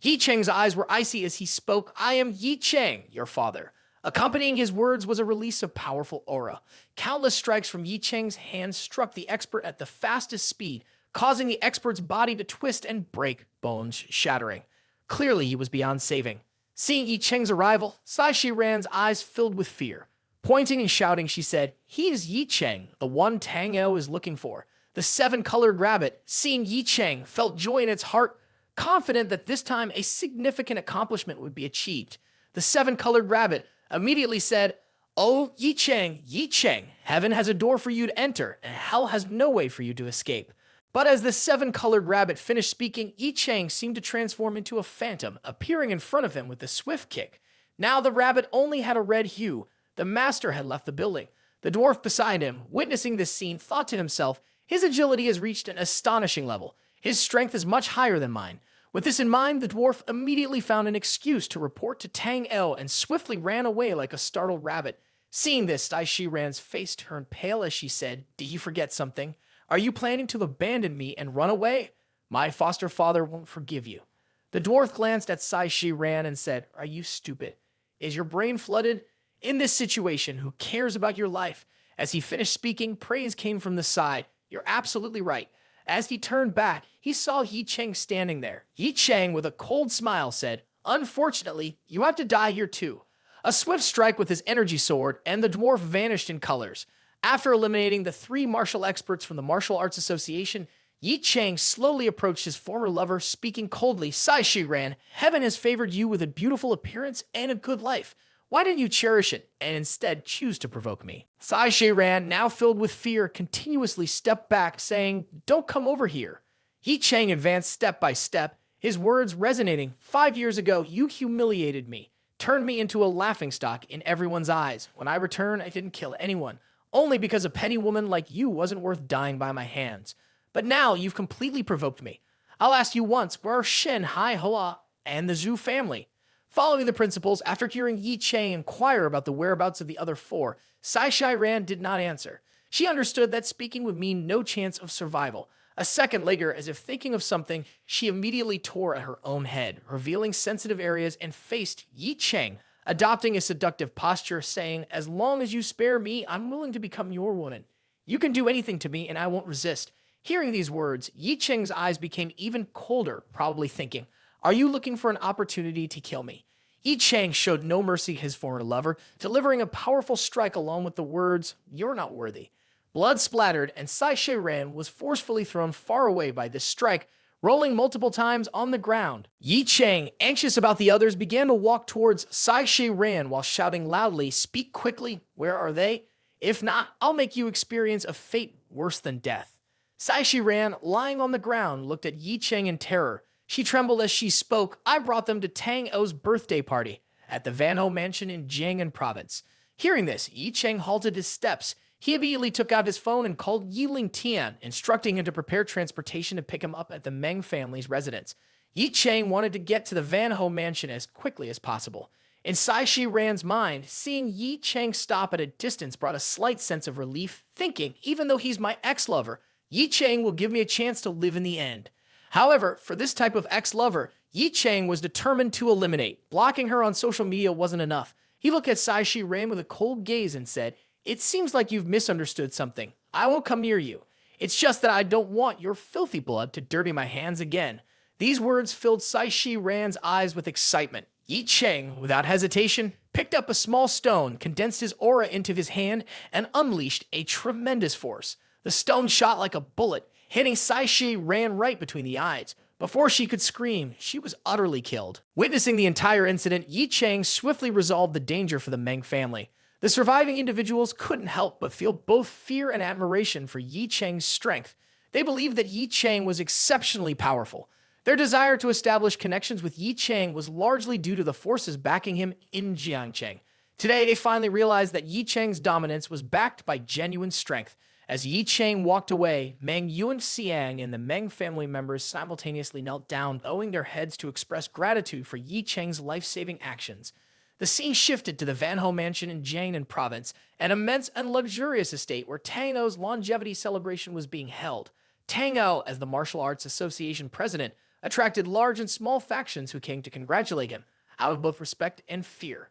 Ye Cheng's eyes were icy as he spoke, I am Ye Cheng, your father. Accompanying his words was a release of powerful aura. Countless strikes from Ye Cheng's hands struck the expert at the fastest speed, causing the expert's body to twist and break, bones shattering. Clearly, he was beyond saving. Seeing Ye Cheng's arrival, Sai Shi Ran's eyes filled with fear. Pointing and shouting, she said, He is Ye Cheng, the one Tang Eo is looking for. The seven-colored rabbit, seeing Ye Cheng, felt joy in its heart, confident that this time a significant accomplishment would be achieved. The seven-colored rabbit immediately said, Oh, Ye Cheng, heaven has a door for you to enter, and hell has no way for you to escape. But as the seven-colored rabbit finished speaking, Ye Cheng seemed to transform into a phantom, appearing in front of him with a swift kick. Now the rabbit only had a red hue. The master had left the building. The dwarf beside him, witnessing this scene, thought to himself, His agility has reached an astonishing level. His strength is much higher than mine. With this in mind, the dwarf immediately found an excuse to report to Tang El and swiftly ran away like a startled rabbit. Seeing this, Sai Shi Ran's face turned pale as she said, Did you forget something? Are you planning to abandon me and run away? My foster father won't forgive you. The dwarf glanced at Sai Shi Ran and said, Are you stupid? Is your brain flooded? In this situation, who cares about your life? As he finished speaking, praise came from the side. You're absolutely right. As he turned back, he saw Ye Cheng standing there. Ye Cheng, with a cold smile, said, Unfortunately, you have to die here too. A swift strike with his energy sword, and the dwarf vanished in colors. After eliminating the three martial experts from the Martial Arts Association, Ye Cheng slowly approached his former lover, speaking coldly, Sai Shi Ran, heaven has favored you with a beautiful appearance and a good life. Why didn't you cherish it and instead choose to provoke me? Sai Shi Ran, now filled with fear, continuously stepped back, saying, "Don't come over here." Ye Cheng advanced step by step, his words resonating. 5 years ago, you humiliated me, turned me into a laughingstock in everyone's eyes. When I returned, I didn't kill anyone, only because a petty woman like you wasn't worth dying by my hands. But now you've completely provoked me. I'll ask you once, where are Shen, Hai Hoa, and the Zhu family? Following the principles, after hearing Ye Cheng inquire about the whereabouts of the other four, Sai Shi Ran did not answer. She understood that speaking would mean no chance of survival. A second later, as if thinking of something, she immediately tore at her own head, revealing sensitive areas, and faced Ye Cheng, adopting a seductive posture, saying, "As long as you spare me, I'm willing to become your woman. You can do anything to me, and I won't resist." Hearing these words, Ye Cheng's eyes became even colder, probably thinking, "Are you looking for an opportunity to kill me?" Ye Cheng showed no mercy to his former lover, delivering a powerful strike along with the words, "You're not worthy." Blood splattered, and Sai Shi Ran was forcefully thrown far away by this strike, rolling multiple times on the ground. Ye Cheng, anxious about the others, began to walk towards Sai Shi Ran while shouting loudly, "Speak quickly, where are they? If not, I'll make you experience a fate worse than death." Sai Shi Ran, lying on the ground, looked at Ye Cheng in terror. She trembled as she spoke. "I brought them to Tang O's birthday party at the Van Ho mansion in Jiangnan province." Hearing this, Ye Cheng halted his steps. He immediately took out his phone and called Yiling Tian, instructing him to prepare transportation to pick him up at the Meng family's residence. Ye Cheng wanted to get to the Van Ho mansion as quickly as possible. In Sai Shi Ran's mind, seeing Ye Cheng stop at a distance brought a slight sense of relief, thinking, even though he's my ex-lover, Ye Cheng will give me a chance to live in the end. However, for this type of ex-lover, Ye Cheng was determined to eliminate. Blocking her on social media wasn't enough. He looked at Sai Shi Ran with a cold gaze and said, "It seems like you've misunderstood something. I won't come near you. It's just that I don't want your filthy blood to dirty my hands again." These words filled Sai Shi Ran's eyes with excitement. Ye Cheng, without hesitation, picked up a small stone, condensed his aura into his hand, and unleashed a tremendous force. The stone shot like a bullet, hitting Sai Shi Ran right between the eyes. Before she could scream, she was utterly killed. Witnessing the entire incident, Ye Cheng swiftly resolved the danger for the Meng family. The surviving individuals couldn't help but feel both fear and admiration for Ye Cheng's strength. They believed that Ye Cheng was exceptionally powerful. Their desire to establish connections with Ye Cheng was largely due to the forces backing him in Jiangcheng. Today, they finally realized that Ye Cheng's dominance was backed by genuine strength. As Ye Cheng walked away, Meng Yuan Xiang and the Meng family members simultaneously knelt down, bowing their heads to express gratitude for Ye Cheng's life-saving actions. The scene shifted to the Van Ho mansion in Jiangnan province, an immense and luxurious estate where Tang O's longevity celebration was being held. Tang O, as the Martial Arts Association president, attracted large and small factions who came to congratulate him, out of both respect and fear.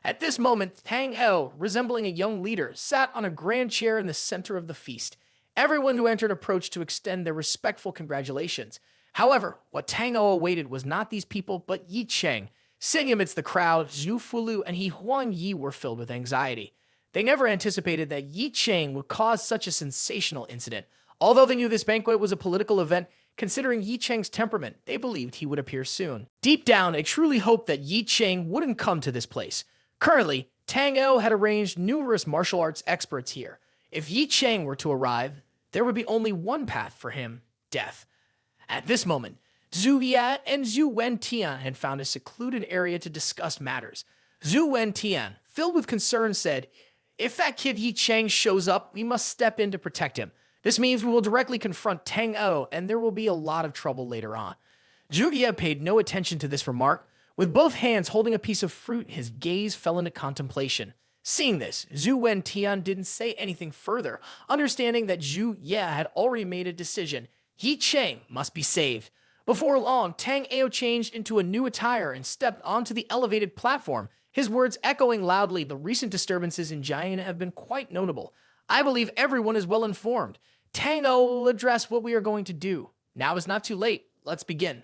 At this moment, Tang O, resembling a young leader, sat on a grand chair in the center of the feast. Everyone who entered approached to extend their respectful congratulations. However, what Tang O awaited was not these people, but Ye Cheng. Sitting amidst the crowd, Zhu Fulu and He Huang Yi were filled with anxiety. They never anticipated that Ye Cheng would cause such a sensational incident. Although they knew this banquet was a political event, considering Ye Cheng's temperament, they believed he would appear soon. Deep down, they truly hoped that Ye Cheng wouldn't come to this place. Currently, Tang O had arranged numerous martial arts experts here. If Ye Cheng were to arrive, there would be only one path for him: death. At this moment, Zhu Ye and Zhu Wentian had found a secluded area to discuss matters. Zhu Wentian, filled with concern, said, "If that kid Ye Cheng shows up, we must step in to protect him. This means we will directly confront Tang O, and there will be a lot of trouble later on." Zhu Ye paid no attention to this remark. With both hands holding a piece of fruit, his gaze fell into contemplation. Seeing this, Zhu Wentian didn't say anything further, understanding that Zhu Ye had already made a decision. Ye Cheng must be saved. Before long, Tang Ao changed into a new attire and stepped onto the elevated platform, his words echoing loudly. "The recent disturbances in Jian have been quite notable. I believe everyone is well informed. Tang O will address what we are going to do. Now is not too late. Let's begin."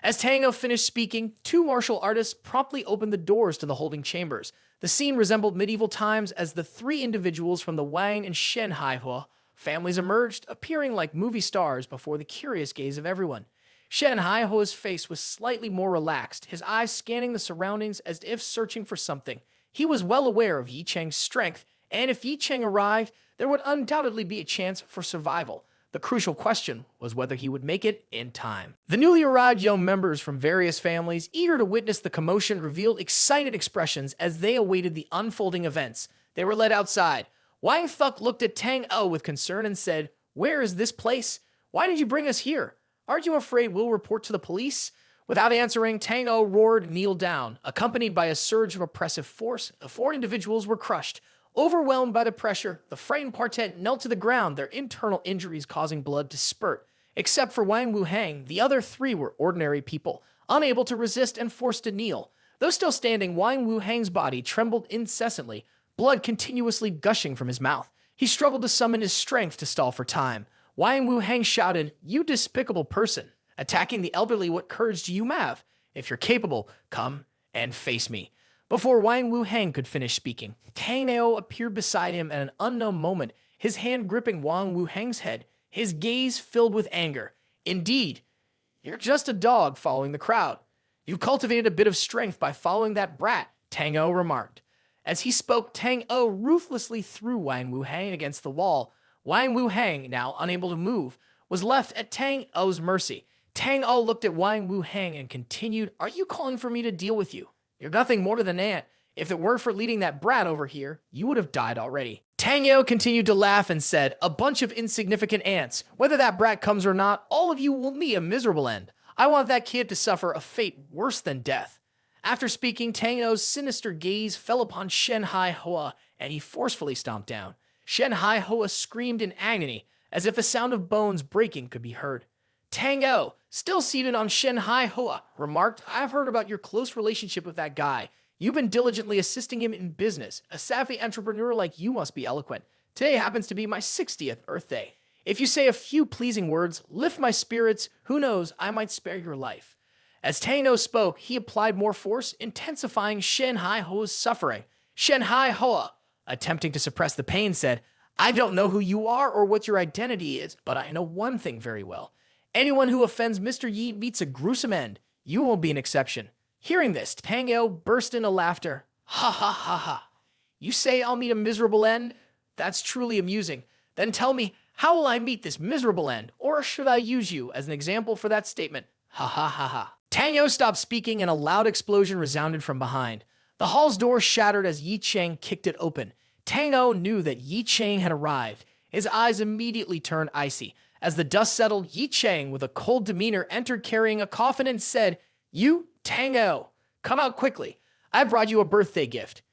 As Tang O finished speaking, two martial artists promptly opened the doors to the holding chambers. The scene resembled medieval times as the three individuals from the Wang and Shen Haihua families emerged, appearing like movie stars before the curious gaze of everyone. Shen Haihua's face was slightly more relaxed, his eyes scanning the surroundings as if searching for something. He was well aware of Ye Cheng's strength, and if Ye Cheng arrived, there would undoubtedly be a chance for survival. The crucial question was whether he would make it in time. The newly arrived young members from various families, eager to witness the commotion, revealed excited expressions as they awaited the unfolding events. They were led outside. Wang Thuk looked at Tang O with concern and said, "Where is this place? Why did you bring us here? Aren't you afraid we'll report to the police?" Without answering, Tang O roared, "Kneel down." Accompanied by a surge of oppressive force, the four individuals were crushed. Overwhelmed by the pressure, the frightened quartet knelt to the ground, their internal injuries causing blood to spurt. Except for Wang Wuhang, the other three were ordinary people, unable to resist and forced to kneel. Though still standing, Wang Wuhang's body trembled incessantly, blood continuously gushing from his mouth. He struggled to summon his strength to stall for time. Wang Wuhang shouted, "You despicable person! Attacking the elderly, what courage do you have? If you're capable, come and face me." Before Wang Wuhang could finish speaking, Tang Nao appeared beside him at an unknown moment, his hand gripping Wang Wuhang's head, his gaze filled with anger. "Indeed, you're just a dog following the crowd. You cultivated a bit of strength by following that brat," Tang O remarked. As he spoke, Tang O ruthlessly threw Wang Wuhang against the wall. Wang Wuhang, now unable to move, was left at Tang O's mercy. Tang O looked at Wang Wuhang and continued, "Are you calling for me to deal with you? You're nothing more than an ant. If it weren't for leading that brat over here, you would have died already." Tang Yeo continued to laugh and said, "A bunch of insignificant ants. Whether that brat comes or not, all of you will meet a miserable end. I want that kid to suffer a fate worse than death." After speaking, Tang Yeo's sinister gaze fell upon Shen Hai Hoa, and he forcefully stomped down. Shen Hai Hoa screamed in agony, as if a sound of bones breaking could be heard. Tang Yeo, still seated on Shen Hai Hoa, remarked, "I've heard about your close relationship with that guy. You've been diligently assisting him in business. A savvy entrepreneur like you must be eloquent. Today happens to be my 60th birthday. If you say a few pleasing words, lift my spirits, who knows, I might spare your life." As Tang Yeo spoke, he applied more force, intensifying Shen Hai Hoa's suffering. Shen Hai Hoa, attempting to suppress the pain, said, "I don't know who you are or what your identity is, but I know one thing very well. Anyone who offends Mr. Yi meets a gruesome end. You won't be an exception." Hearing this, Tang Yeo burst into laughter. "Ha ha ha ha. You say I'll meet a miserable end? That's truly amusing. Then tell me, how will I meet this miserable end? Or should I use you as an example for that statement? Ha ha ha ha." Tang Yeo stopped speaking and a loud explosion resounded from behind. The hall's door shattered as Ye Cheng kicked it open. Tang Yeo knew that Ye Cheng had arrived. His eyes immediately turned icy. As the dust settled, Ye Cheng, with a cold demeanor, entered carrying a coffin and said, "You, Tang Yeo, come out quickly. I brought you a birthday gift."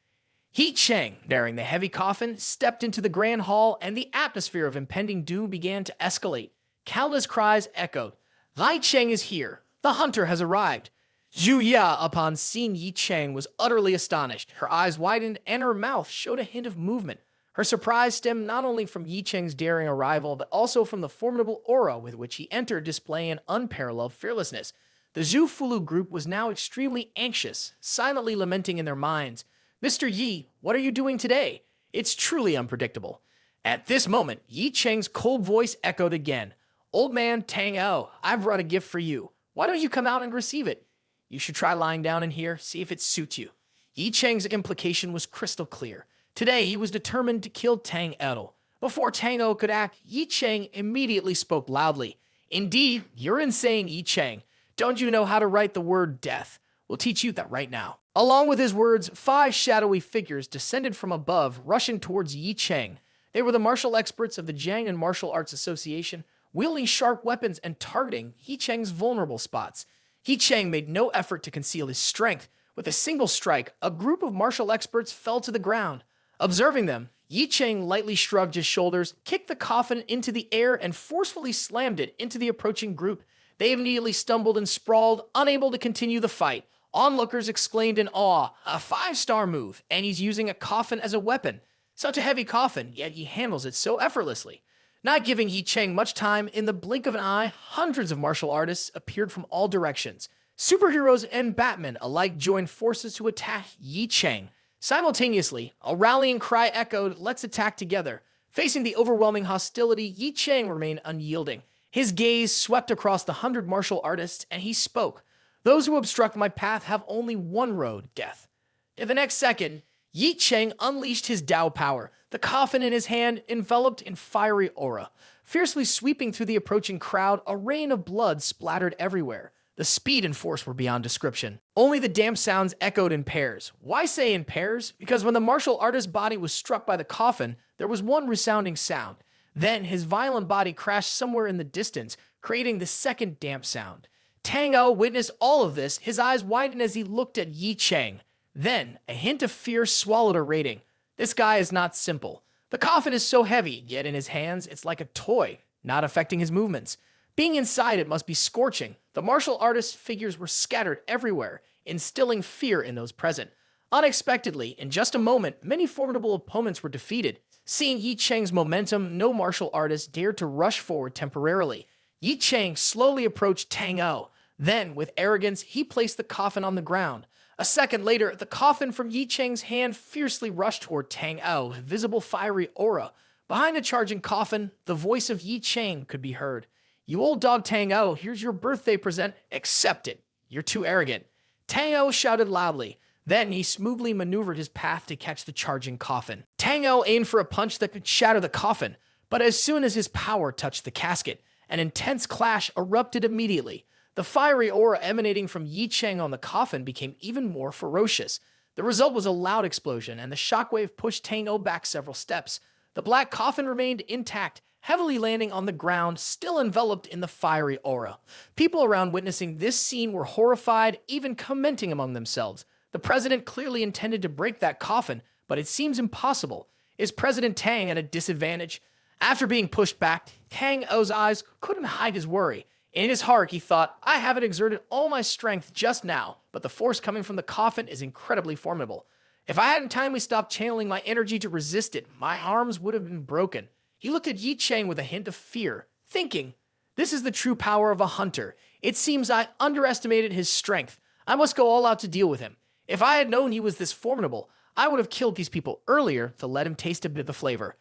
Ye Cheng, bearing the heavy coffin, stepped into the grand hall, and the atmosphere of impending doom began to escalate. Countless cries echoed. "Ye Cheng is here. The hunter has arrived." Zhu Ya, upon seeing Ye Cheng, was utterly astonished. Her eyes widened, and her mouth showed a hint of movement. Her surprise stemmed not only from Ye Cheng's daring arrival, but also from the formidable aura with which he entered, displaying unparalleled fearlessness. The Zhu Fulu group was now extremely anxious, silently lamenting in their minds, "Mr. Yi, what are you doing today? It's truly unpredictable." At this moment, Ye Cheng's cold voice echoed again. "Old man Tang Yeo, I've brought a gift for you. Why don't you come out and receive it? You should try lying down in here, see if it suits you." Ye Cheng's implication was crystal clear. Today, he was determined to kill Tang Yeo. Before Tang Yeo could act, Ye Cheng immediately spoke loudly. "Indeed, you're insane, Ye Cheng. Don't you know how to write the word death? We'll teach you that right now." Along with his words, 5 shadowy figures descended from above, rushing towards Ye Cheng. They were the martial experts of the Jiangnan Martial Arts Association, wielding sharp weapons and targeting Ye Cheng's vulnerable spots. Ye Cheng made no effort to conceal his strength. With a single strike, a group of martial experts fell to the ground. Observing them, Ye Cheng lightly shrugged his shoulders, kicked the coffin into the air, and forcefully slammed it into the approaching group. They immediately stumbled and sprawled, unable to continue the fight. Onlookers exclaimed in awe, "A 5-star move, and he's using a coffin as a weapon. Such a heavy coffin, yet he handles it so effortlessly." Not giving Ye Cheng much time, in the blink of an eye, hundreds of martial artists appeared from all directions. Superheroes and Batman alike joined forces to attack Ye Cheng. Simultaneously, a rallying cry echoed, "Let's attack together." Facing the overwhelming hostility, Ye Cheng remained unyielding. His gaze swept across the 100 martial artists, and he spoke. "Those who obstruct my path have only one road, death." In the next second, Ye Cheng unleashed his Tao power, the coffin in his hand enveloped in fiery aura. Fiercely sweeping through the approaching crowd, a rain of blood splattered everywhere. The speed and force were beyond description. Only the damp sounds echoed in pairs. Why say in pairs? Because when the martial artist's body was struck by the coffin, there was one resounding sound. Then his violent body crashed somewhere in the distance, creating the second damp sound. Tang O witnessed all of this, his eyes widened as he looked at Ye Cheng. Then, a hint of fear swallowed a rating. This guy is not simple. The coffin is so heavy, yet in his hands it's like a toy, not affecting his movements. Being inside it must be scorching. The martial artist's figures were scattered everywhere, instilling fear in those present. Unexpectedly, in just a moment, many formidable opponents were defeated. Seeing Ye Cheng's momentum, no martial artist dared to rush forward temporarily. Ye Cheng slowly approached Tang O. Then, with arrogance, he placed the coffin on the ground. A second later, the coffin from Ye Cheng's hand fiercely rushed toward Tang O, visible fiery aura. Behind the charging coffin, the voice of Ye Cheng could be heard. "You old dog Tang O, here's your birthday present. Accept it. You're too arrogant." Tang O shouted loudly. Then he smoothly maneuvered his path to catch the charging coffin. Tang O aimed for a punch that could shatter the coffin, but as soon as his power touched the casket, an intense clash erupted immediately. The fiery aura emanating from Ye Cheng on the coffin became even more ferocious. The result was a loud explosion, and the shockwave pushed Tang O back several steps. The black coffin remained intact, heavily landing on the ground, still enveloped in the fiery aura. People around witnessing this scene were horrified, even commenting among themselves. The president clearly intended to break that coffin, but it seems impossible. Is President Tang at a disadvantage? After being pushed back, Tang O's eyes couldn't hide his worry. In his heart, he thought, I haven't exerted all my strength just now, but the force coming from the coffin is incredibly formidable. If I hadn't timely stopped channeling my energy to resist it, my arms would have been broken. He looked at Ye Cheng with a hint of fear, thinking, this is the true power of a hunter. It seems I underestimated his strength. I must go all out to deal with him. If I had known he was this formidable, I would have killed these people earlier to let him taste a bit of the flavor.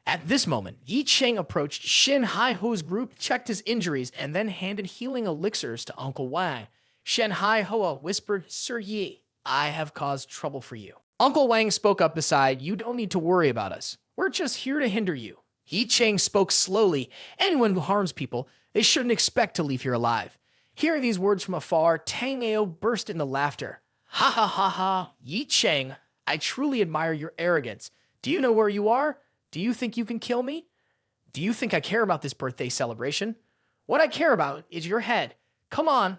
At this moment, Ye Cheng approached Shen Hai-Ho's group, checked his injuries, and then handed healing elixirs to Uncle Wang. Shen Hai-Hoa whispered, Sir Yi, I have caused trouble for you. Uncle Wang spoke up beside, you don't need to worry about us. We're just here to hinder you. Ye Cheng spoke slowly. Anyone who harms people, they shouldn't expect to leave here alive. Hearing these words from afar, Tang Ao burst into laughter. Ha ha ha ha, Ye Cheng, I truly admire your arrogance. Do you know where you are? Do you think you can kill me? Do you think I care about this birthday celebration? What I care about is your head. Come on,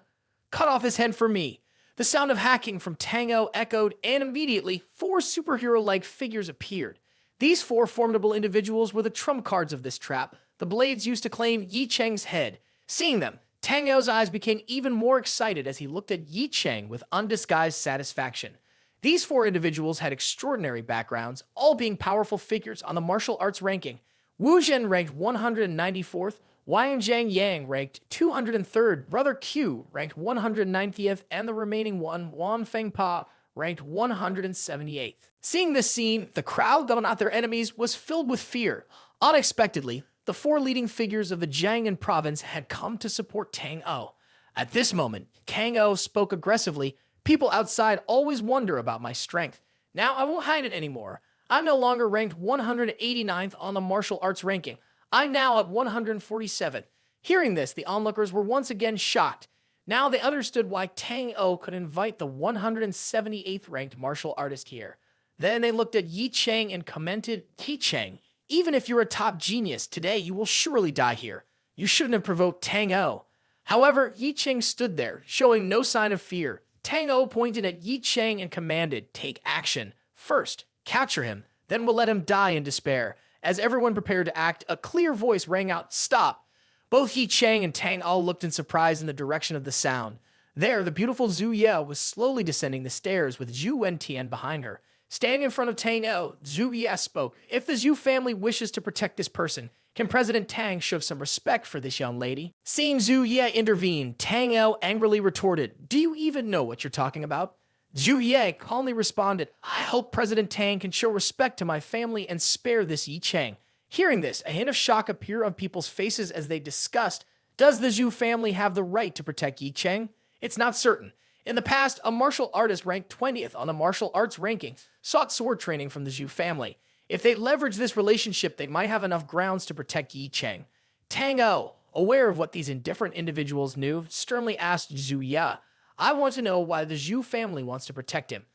cut off his head for me. The sound of hacking from Tang O echoed, and immediately, 4 superhero-like figures appeared. These 4 formidable individuals were the trump cards of this trap, the blades used to claim Ye Cheng's head. Seeing them, Tang O's eyes became even more excited as he looked at Ye Cheng with undisguised satisfaction. These 4 individuals had extraordinary backgrounds, all being powerful figures on the martial arts ranking. Wu Zhen ranked 194th, Wang Zhang Yang ranked 203rd, Brother Q ranked 190th, and the remaining one, Wan Fengpa, ranked 178th. Seeing this scene, the crowd, though not their enemies, was filled with fear. Unexpectedly, the 4 leading figures of the Jiangnan province had come to support Tang O. At this moment, Tang O spoke aggressively. People outside always wonder about my strength. Now I won't hide it anymore. I'm no longer ranked 189th on the martial arts ranking. I'm now at 147th. Hearing this, the onlookers were once again shocked. Now they understood why Tang O could invite the 178th ranked martial artist here. Then they looked at Ye Cheng and commented, Ye Cheng, even if you're a top genius, today you will surely die here. You shouldn't have provoked Tang O. However, Ye Cheng stood there, showing no sign of fear. Tang O pointed at Ye Cheng and commanded, take action. First, capture him, then we'll let him die in despair. As everyone prepared to act, a clear voice rang out, stop. Both Ye Cheng and Tang O looked in surprise in the direction of the sound. There, the beautiful Zhu Ye was slowly descending the stairs with Zhu Wentian behind her. Standing in front of Tang O, Zhu Ye spoke, if the Zhu family wishes to protect this person, can President Tang show some respect for this young lady? Seeing Zhu Ye intervene, Tang O angrily retorted, do you even know what you're talking about? Zhu Ye calmly responded, I hope President Tang can show respect to my family and spare this Ye Cheng. Hearing this, a hint of shock appeared on people's faces as they discussed, does the Zhu family have the right to protect Ye Cheng? It's not certain. In the past, a martial artist ranked 20th on the martial arts ranking sought sword training from the Zhu family. If they leveraged this relationship, they might have enough grounds to protect Ye Cheng. Tang O, aware of what these indifferent individuals knew, sternly asked Zhu Ya, "I want to know why the Zhu family wants to protect him."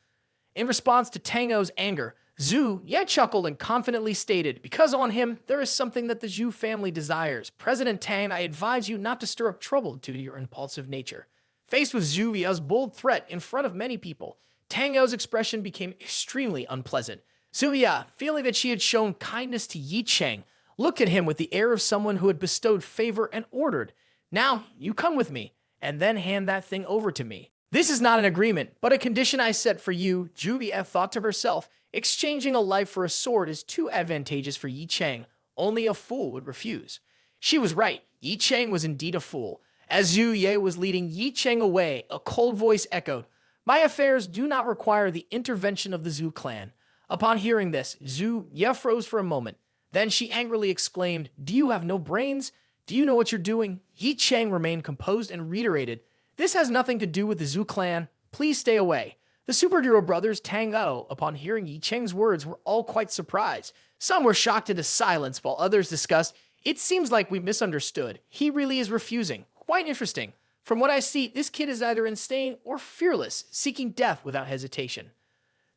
In response to Tang O's anger, Zhu Ye chuckled and confidently stated, "Because on him, there is something that the Zhu family desires. President Tang, I advise you not to stir up trouble due to your impulsive nature." Faced with Zhu Ye's bold threat in front of many people, Tang O's expression became extremely unpleasant. Zhu Ye, feeling that she had shown kindness to Ye Cheng, looked at him with the air of someone who had bestowed favor and ordered, "Now, you come with me, and then hand that thing over to me." "This is not an agreement, but a condition I set for you," Zhu Ye thought to herself. Exchanging a life for a sword is too advantageous for Ye Cheng. Only a fool would refuse. She was right. Ye Cheng was indeed a fool. As Zhu Ye was leading Ye Cheng away, a cold voice echoed, "My affairs do not require the intervention of the Zhu clan." Upon hearing this, Zhu Ye froze for a moment. Then she angrily exclaimed, "Do you have no brains? Do you know what you're doing?" Ye Cheng remained composed and reiterated, "This has nothing to do with the Zhu clan. Please stay away." The superhero brothers Tang O, upon hearing Ye Cheng's words, were all quite surprised. Some were shocked into silence, while others discussed, "It seems like we misunderstood. He really is refusing. Quite interesting. From what I see, this kid is either insane or fearless, seeking death without hesitation."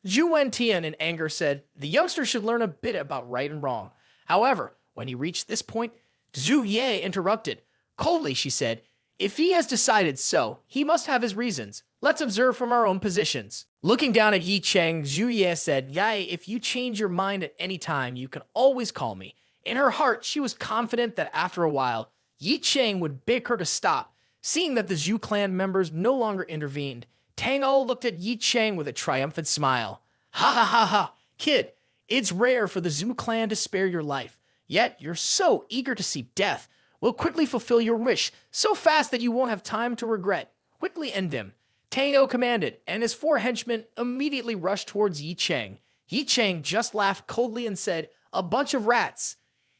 Zhu Wentian in anger said, "The youngster should learn a bit about right and wrong." However, when he reached this point, Zhu Ye interrupted. Coldly, she said, "If he has decided so, he must have his reasons. Let's observe from our own positions." Looking down at Ye Cheng, Zhu Ye said, "Yai, if you change your mind at any time, you can always call me." In her heart, she was confident that after a while, Ye Cheng would beg her to stop. Seeing that the Zhu clan members no longer intervened, Tang O looked at Ye Cheng with a triumphant smile. "Ha ha ha ha, kid, it's rare for the Zhu clan to spare your life, yet you're so eager to see death. We'll quickly fulfill your wish, so fast that you won't have time to regret. Quickly end him." Tang O commanded, and his four henchmen immediately rushed towards Ye Cheng. Ye Cheng just laughed coldly and said, "A bunch of rats."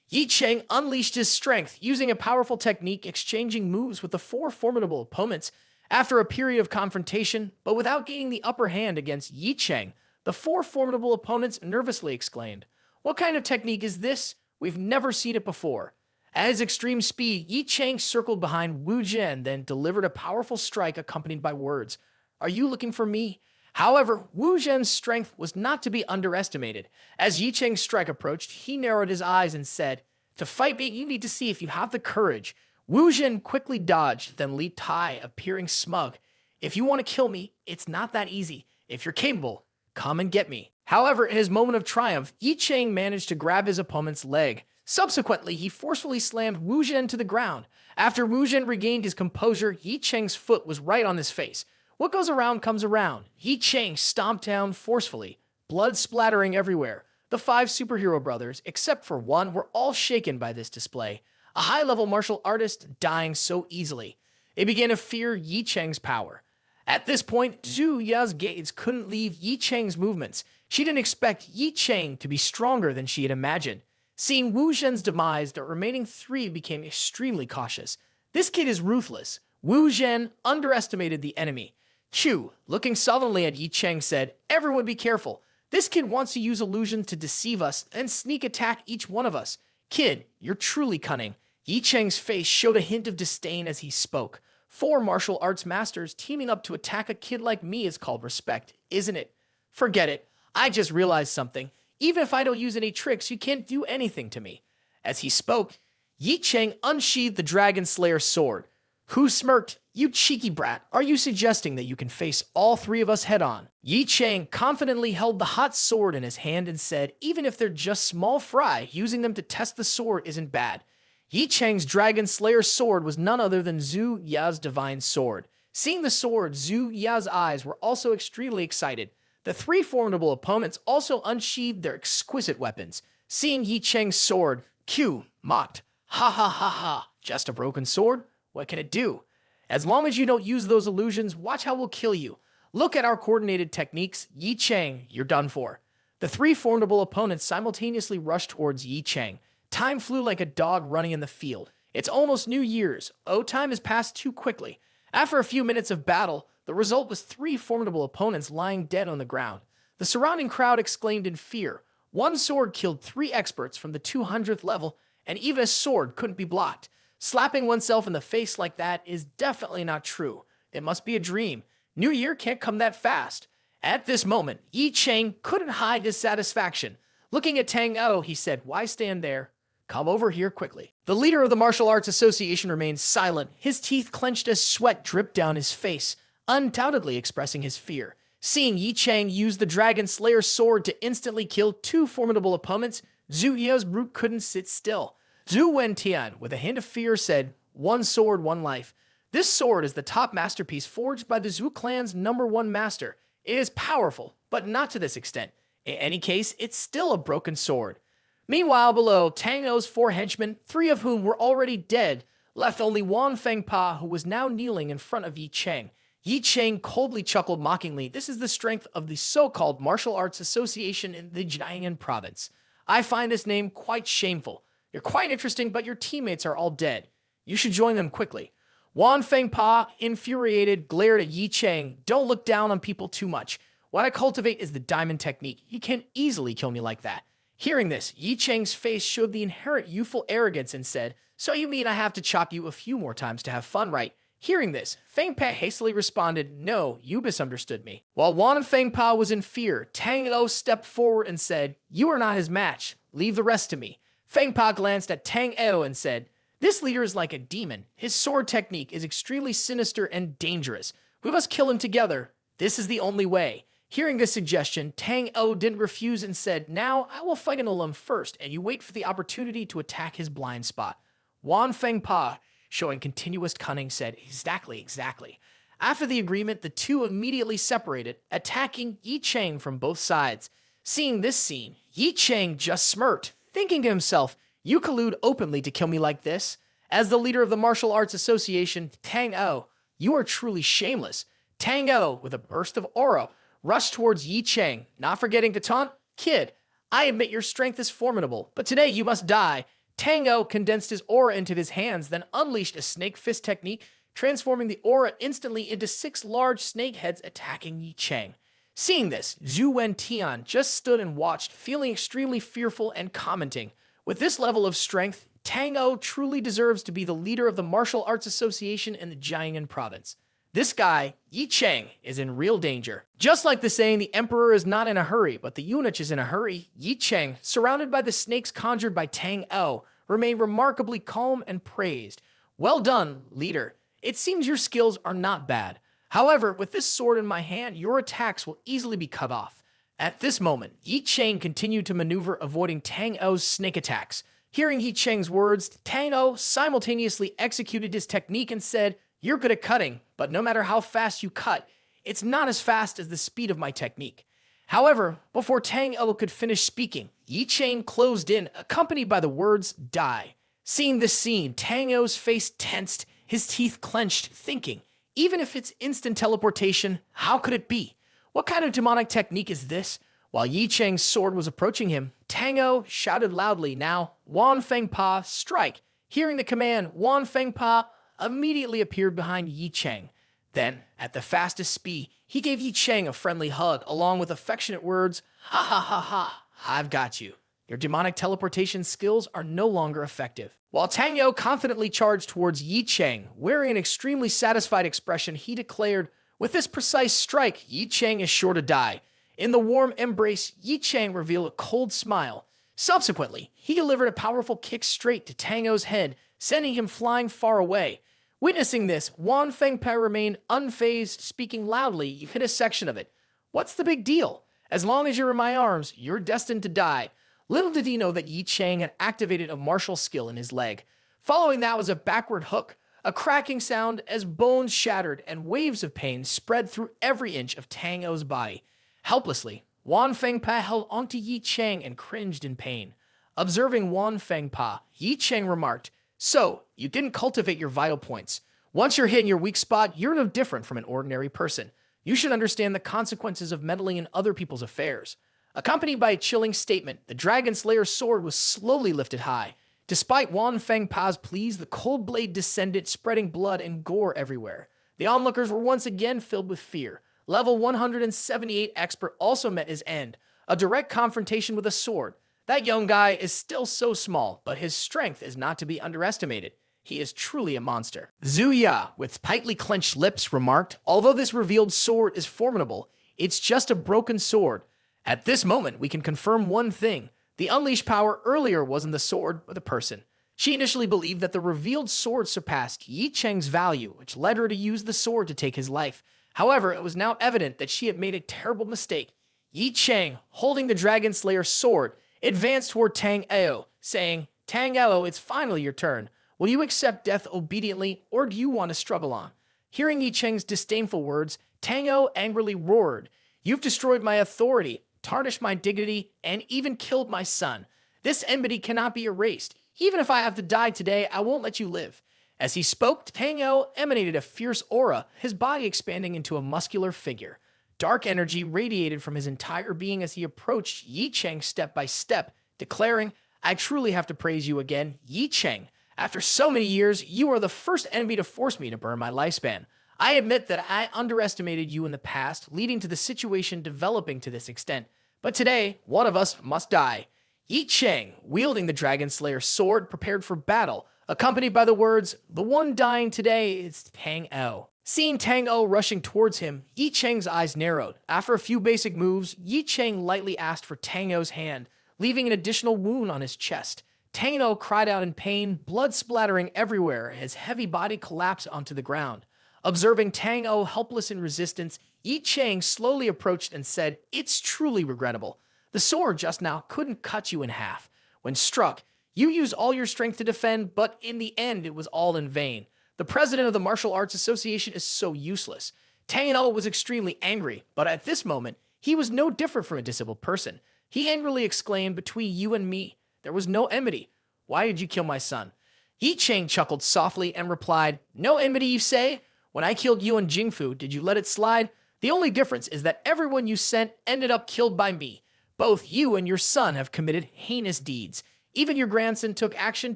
Ye Cheng unleashed his strength, using a powerful technique, exchanging moves with the four formidable opponents. After a period of confrontation, but without gaining the upper hand against Ye Cheng, the four formidable opponents nervously exclaimed, "What kind of technique is this? We've never seen it before." At his extreme speed, Ye Cheng circled behind Wu Zhen, then delivered a powerful strike accompanied by words, "Are you looking for me?" However, Wu Zhen's strength was not to be underestimated. As Ye Cheng's strike approached, he narrowed his eyes and said, "To fight me, you need to see if you have the courage." Wu Zhen quickly dodged, then Li Tai, appearing smug, "If you want to kill me, it's not that easy. If you're capable, come and get me." However, in his moment of triumph, Ye Cheng managed to grab his opponent's leg. Subsequently, he forcefully slammed Wu Zhen to the ground. After Wu Zhen regained his composure, Ye Cheng's foot was right on his face. What goes around comes around. Ye Cheng stomped down forcefully, blood splattering everywhere. The five superhero brothers, except for one, were all shaken by this display. A high-level martial artist dying so easily. They began to fear Ye Cheng's power. At this point, Zhu Ye's gaze couldn't leave Ye Cheng's movements. She didn't expect Ye Cheng to be stronger than she had imagined. Seeing Wu Zhen's demise, the remaining three became extremely cautious. This kid is ruthless. Wu Zhen underestimated the enemy. Chu, looking sullenly at Ye Cheng, said, "Everyone be careful. This kid wants to use illusions to deceive us and sneak attack each one of us. Kid, you're truly cunning." Ye Cheng's face showed a hint of disdain as he spoke. Four martial arts masters teaming up to attack a kid like me is called respect, isn't it? Forget it. I just realized something. Even if I don't use any tricks, you can't do anything to me. As he spoke, Ye Cheng unsheathed the Dragon Slayer sword. Hu smirked. "You cheeky brat, are you suggesting that you can face all three of us head-on?" Ye Cheng confidently held the hot sword in his hand and said, "Even if they're just small fry, using them to test the sword isn't bad." Ye Cheng's Dragon Slayer sword was none other than Zhu Ya's divine sword. Seeing the sword, Zhu Ya's eyes were also extremely excited. The three formidable opponents also unsheathed their exquisite weapons. Seeing Ye Cheng's sword, Q mocked, "Ha ha ha ha, just a broken sword? What can it do? As long as you don't use those illusions, watch how we'll kill you. Look at our coordinated techniques. Ye Cheng, you're done for." The three formidable opponents simultaneously rushed towards Ye Cheng. Time flew like a dog running in the field. It's almost New Year's. Oh, time has passed too quickly. After a few minutes of battle, The result was 3 formidable opponents lying dead on the ground. The surrounding crowd exclaimed in fear. One sword killed 3 experts from the 200th level, and even a sword couldn't be blocked. Slapping oneself in the face like that is definitely not true. It must be a dream. New Year can't come that fast. At this moment, Ye Cheng couldn't hide his satisfaction. Looking at Tang O, he said, "Why stand there? Come over here quickly." The leader of the Martial Arts Association remained silent, his teeth clenched as sweat dripped down his face, undoubtedly expressing his fear. Seeing Ye Cheng use the Dragon Slayer sword to instantly kill 2 formidable opponents, Zhu Yeo's brute couldn't sit still. Zhu Wentian, with a hint of fear, said, "One sword, one life." This sword is the top masterpiece forged by the Zhu clan's #1 master. It is powerful, but not to this extent. In any case, it's still a broken sword. Meanwhile, below, Tang O's 4 henchmen, 3 of whom were already dead, left only Wan Fengpa, who was now kneeling in front of Ye Cheng. Ye Cheng coldly chuckled mockingly. This is the strength of the so-called Martial Arts Association in the Jiangnan province. I find this name quite shameful. You're quite interesting, but your teammates are all dead. You should join them quickly. Wan Fengpa, infuriated, glared at Ye Cheng. Don't look down on people too much. What I cultivate is the diamond technique. You can't easily kill me like that. Hearing this, Ye Cheng's face showed the inherent youthful arrogance and said, "So you mean I have to chop you a few more times to have fun, right?" Hearing this, Fengpa hastily responded, "No, you misunderstood me." While Wan Fengpa was in fear, Tang O stepped forward and said, "You are not his match. Leave the rest to me." Fengpa glanced at Tang O and said, "This leader is like a demon. His sword technique is extremely sinister and dangerous. We must kill him together. This is the only way." Hearing this suggestion, Tang O didn't refuse and said, "Now I will fight an alum first, and you wait for the opportunity to attack his blind spot." Wan Fengpa, showing continuous cunning, said, Exactly. After the agreement, the two immediately separated, attacking Ye Cheng from both sides. Seeing this scene, Ye Cheng just smirked, thinking to himself, "You collude openly to kill me like this?" As the leader of the Martial Arts Association, Tang O, you are truly shameless. Tang O, with a burst of aura, rushed towards Ye Cheng, not forgetting to taunt, "Kid, I admit your strength is formidable, but today you must die." Tang O condensed his aura into his hands, then unleashed a snake fist technique, transforming the aura instantly into 6 large snake heads attacking Ye Cheng. Seeing this, Zhu Wentian just stood and watched, feeling extremely fearful and commenting, "With this level of strength, Tang O truly deserves to be the leader of the Martial Arts Association in the Jiangnan province. This guy, Ye Cheng, is in real danger." Just like the saying, the emperor is not in a hurry, but the eunuch is in a hurry, Ye Cheng, surrounded by the snakes conjured by Tang O, remained remarkably calm and praised. "Well done, leader. It seems your skills are not bad. However, with this sword in my hand, your attacks will easily be cut off." At this moment, Ye Cheng continued to maneuver, avoiding Tang O's snake attacks. Hearing Ye Cheng's words, Tang O simultaneously executed his technique and said, "You're good at cutting, but no matter how fast you cut, it's not as fast as the speed of my technique." However, before Tang O could finish speaking, Ye Cheng closed in, accompanied by the words, "Die." Seeing this scene, Tang O's face tensed, his teeth clenched, thinking, even if it's instant teleportation, how could it be? What kind of demonic technique is this? While Ye Cheng's sword was approaching him, Tang O shouted loudly, "Now, Wan Fengpa, strike!" Hearing the command, Wan Fengpa immediately appeared behind Ye Cheng. Then, at the fastest speed, he gave Ye Cheng a friendly hug, along with affectionate words, "Ha ha ha ha, I've got you. Your demonic teleportation skills are no longer effective." While Tang O confidently charged towards Ye Cheng, wearing an extremely satisfied expression, he declared, "With this precise strike, Ye Cheng is sure to die." In the warm embrace, Ye Cheng revealed a cold smile. Subsequently, he delivered a powerful kick straight to Tang O's head, sending him flying far away. Witnessing this, Wan Fengpa remained unfazed, speaking loudly. "You hit a section of it. What's the big deal? As long as you're in my arms, you're destined to die." Little did he know that Ye Cheng had activated a martial skill in his leg. Following that was a backward hook, a cracking sound as bones shattered and waves of pain spread through every inch of Tang O's body. Helplessly, Wan Fengpa held onto Ye Cheng and cringed in pain. Observing Wan Fengpa, Ye Cheng remarked, "So, you didn't cultivate your vital points. Once you're hit in your weak spot, you're no different from an ordinary person. You should understand the consequences of meddling in other people's affairs." Accompanied by a chilling statement, the Dragon Slayer's sword was slowly lifted high. Despite Wan Fengpa's pleas, the cold blade descended, spreading blood and gore everywhere. The onlookers were once again filled with fear. Level 178 expert also met his end, a direct confrontation with a sword. That young guy is still so small, but his strength is not to be underestimated. He is truly a monster. Zhu Ya, with tightly clenched lips, remarked, although this revealed sword is formidable, it's just a broken sword. At this moment, we can confirm one thing. The unleashed power earlier wasn't the sword, but the person. She initially believed that the revealed sword surpassed Ye Cheng's value, which led her to use the sword to take his life. However, it was now evident that she had made a terrible mistake. Ye Cheng, holding the Dragon Slayer's sword, advanced toward Tang Ao, saying, Tang Ao, it's finally your turn. Will you accept death obediently, or do you want to struggle on? Hearing Ye Cheng's disdainful words, Tang Ao angrily roared, You've destroyed my authority, tarnished my dignity, and even killed my son. This enmity cannot be erased. Even if I have to die today, I won't let you live. As he spoke, Tang Ao emanated a fierce aura, his body expanding into a muscular figure. Dark energy radiated from his entire being as he approached Ye Cheng step by step, declaring, I truly have to praise you again, Ye Cheng. After so many years, you are the first enemy to force me to burn my lifespan. I admit that I underestimated you in the past, leading to the situation developing to this extent. But today, one of us must die. Ye Cheng, wielding the Dragon Slayer's sword, prepared for battle, accompanied by the words, The one dying today is Tang Ao. Seeing Tang Ao rushing towards him, Ye Cheng's eyes narrowed. After a few basic moves, Ye Cheng lightly asked for Tang Ao's hand, leaving an additional wound on his chest. Tang Ao cried out in pain, blood splattering everywhere, his heavy body collapsed onto the ground. Observing Tang Ao helpless in resistance, Ye Cheng slowly approached and said, It's truly regrettable. The sword just now couldn't cut you in half. When struck, you used all your strength to defend, but in the end, it was all in vain. The president of the Martial Arts Association is so useless. Tang Ao was extremely angry, but at this moment, he was no different from a disabled person. He angrily exclaimed, Between you and me, there was no enmity. Why did you kill my son? Ye Cheng chuckled softly and replied, No enmity, you say? When I killed Yuan Jingfu, did you let it slide? The only difference is that everyone you sent ended up killed by me. Both you and your son have committed heinous deeds. Even your grandson took action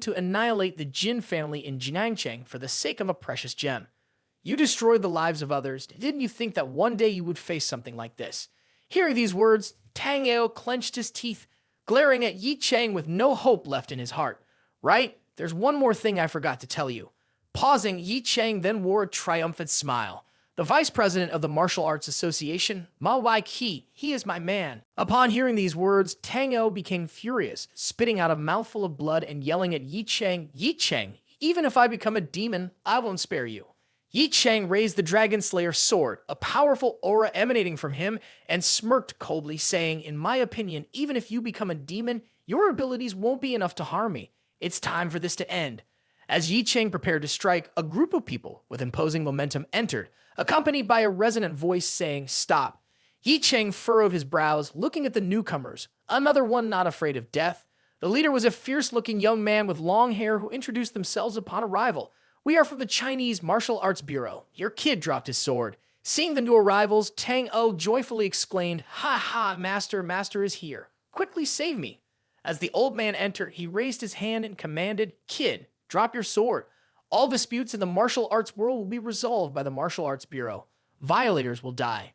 to annihilate the Jin family in Jiangcheng for the sake of a precious gem. You destroyed the lives of others. Didn't you think that one day you would face something like this? Hearing these words, Tang Ao clenched his teeth, glaring at Ye Cheng with no hope left in his heart. Right? There's one more thing I forgot to tell you. Pausing, Ye Cheng then wore a triumphant smile. The vice president of the Martial Arts Association, manhwa, he is my man. Upon hearing these words, Tang Ao became furious, spitting out a mouthful of blood and yelling at Ye Cheng, even if I become a demon, I won't spare you. Ye Cheng raised the Dragon Slayer's sword, a powerful aura emanating from him, and smirked coldly, saying, In my opinion, even if you become a demon, your abilities won't be enough to harm me. It's time for this to end. As Ye Cheng prepared to strike, a group of people with imposing momentum entered, accompanied by a resonant voice saying, Stop. Ye Cheng furrowed his brows, looking at the newcomers, another one not afraid of death. The leader was a fierce-looking young man with long hair who introduced themselves upon arrival. We are from the Chinese Martial Arts Bureau. Your kid dropped his sword. Seeing the new arrivals, Tang Ao joyfully exclaimed, Ha ha, master is here. Quickly save me. As the old man entered, he raised his hand and commanded, Kid, drop your sword. All disputes in the martial arts world will be resolved by the Martial Arts Bureau. Violators will die.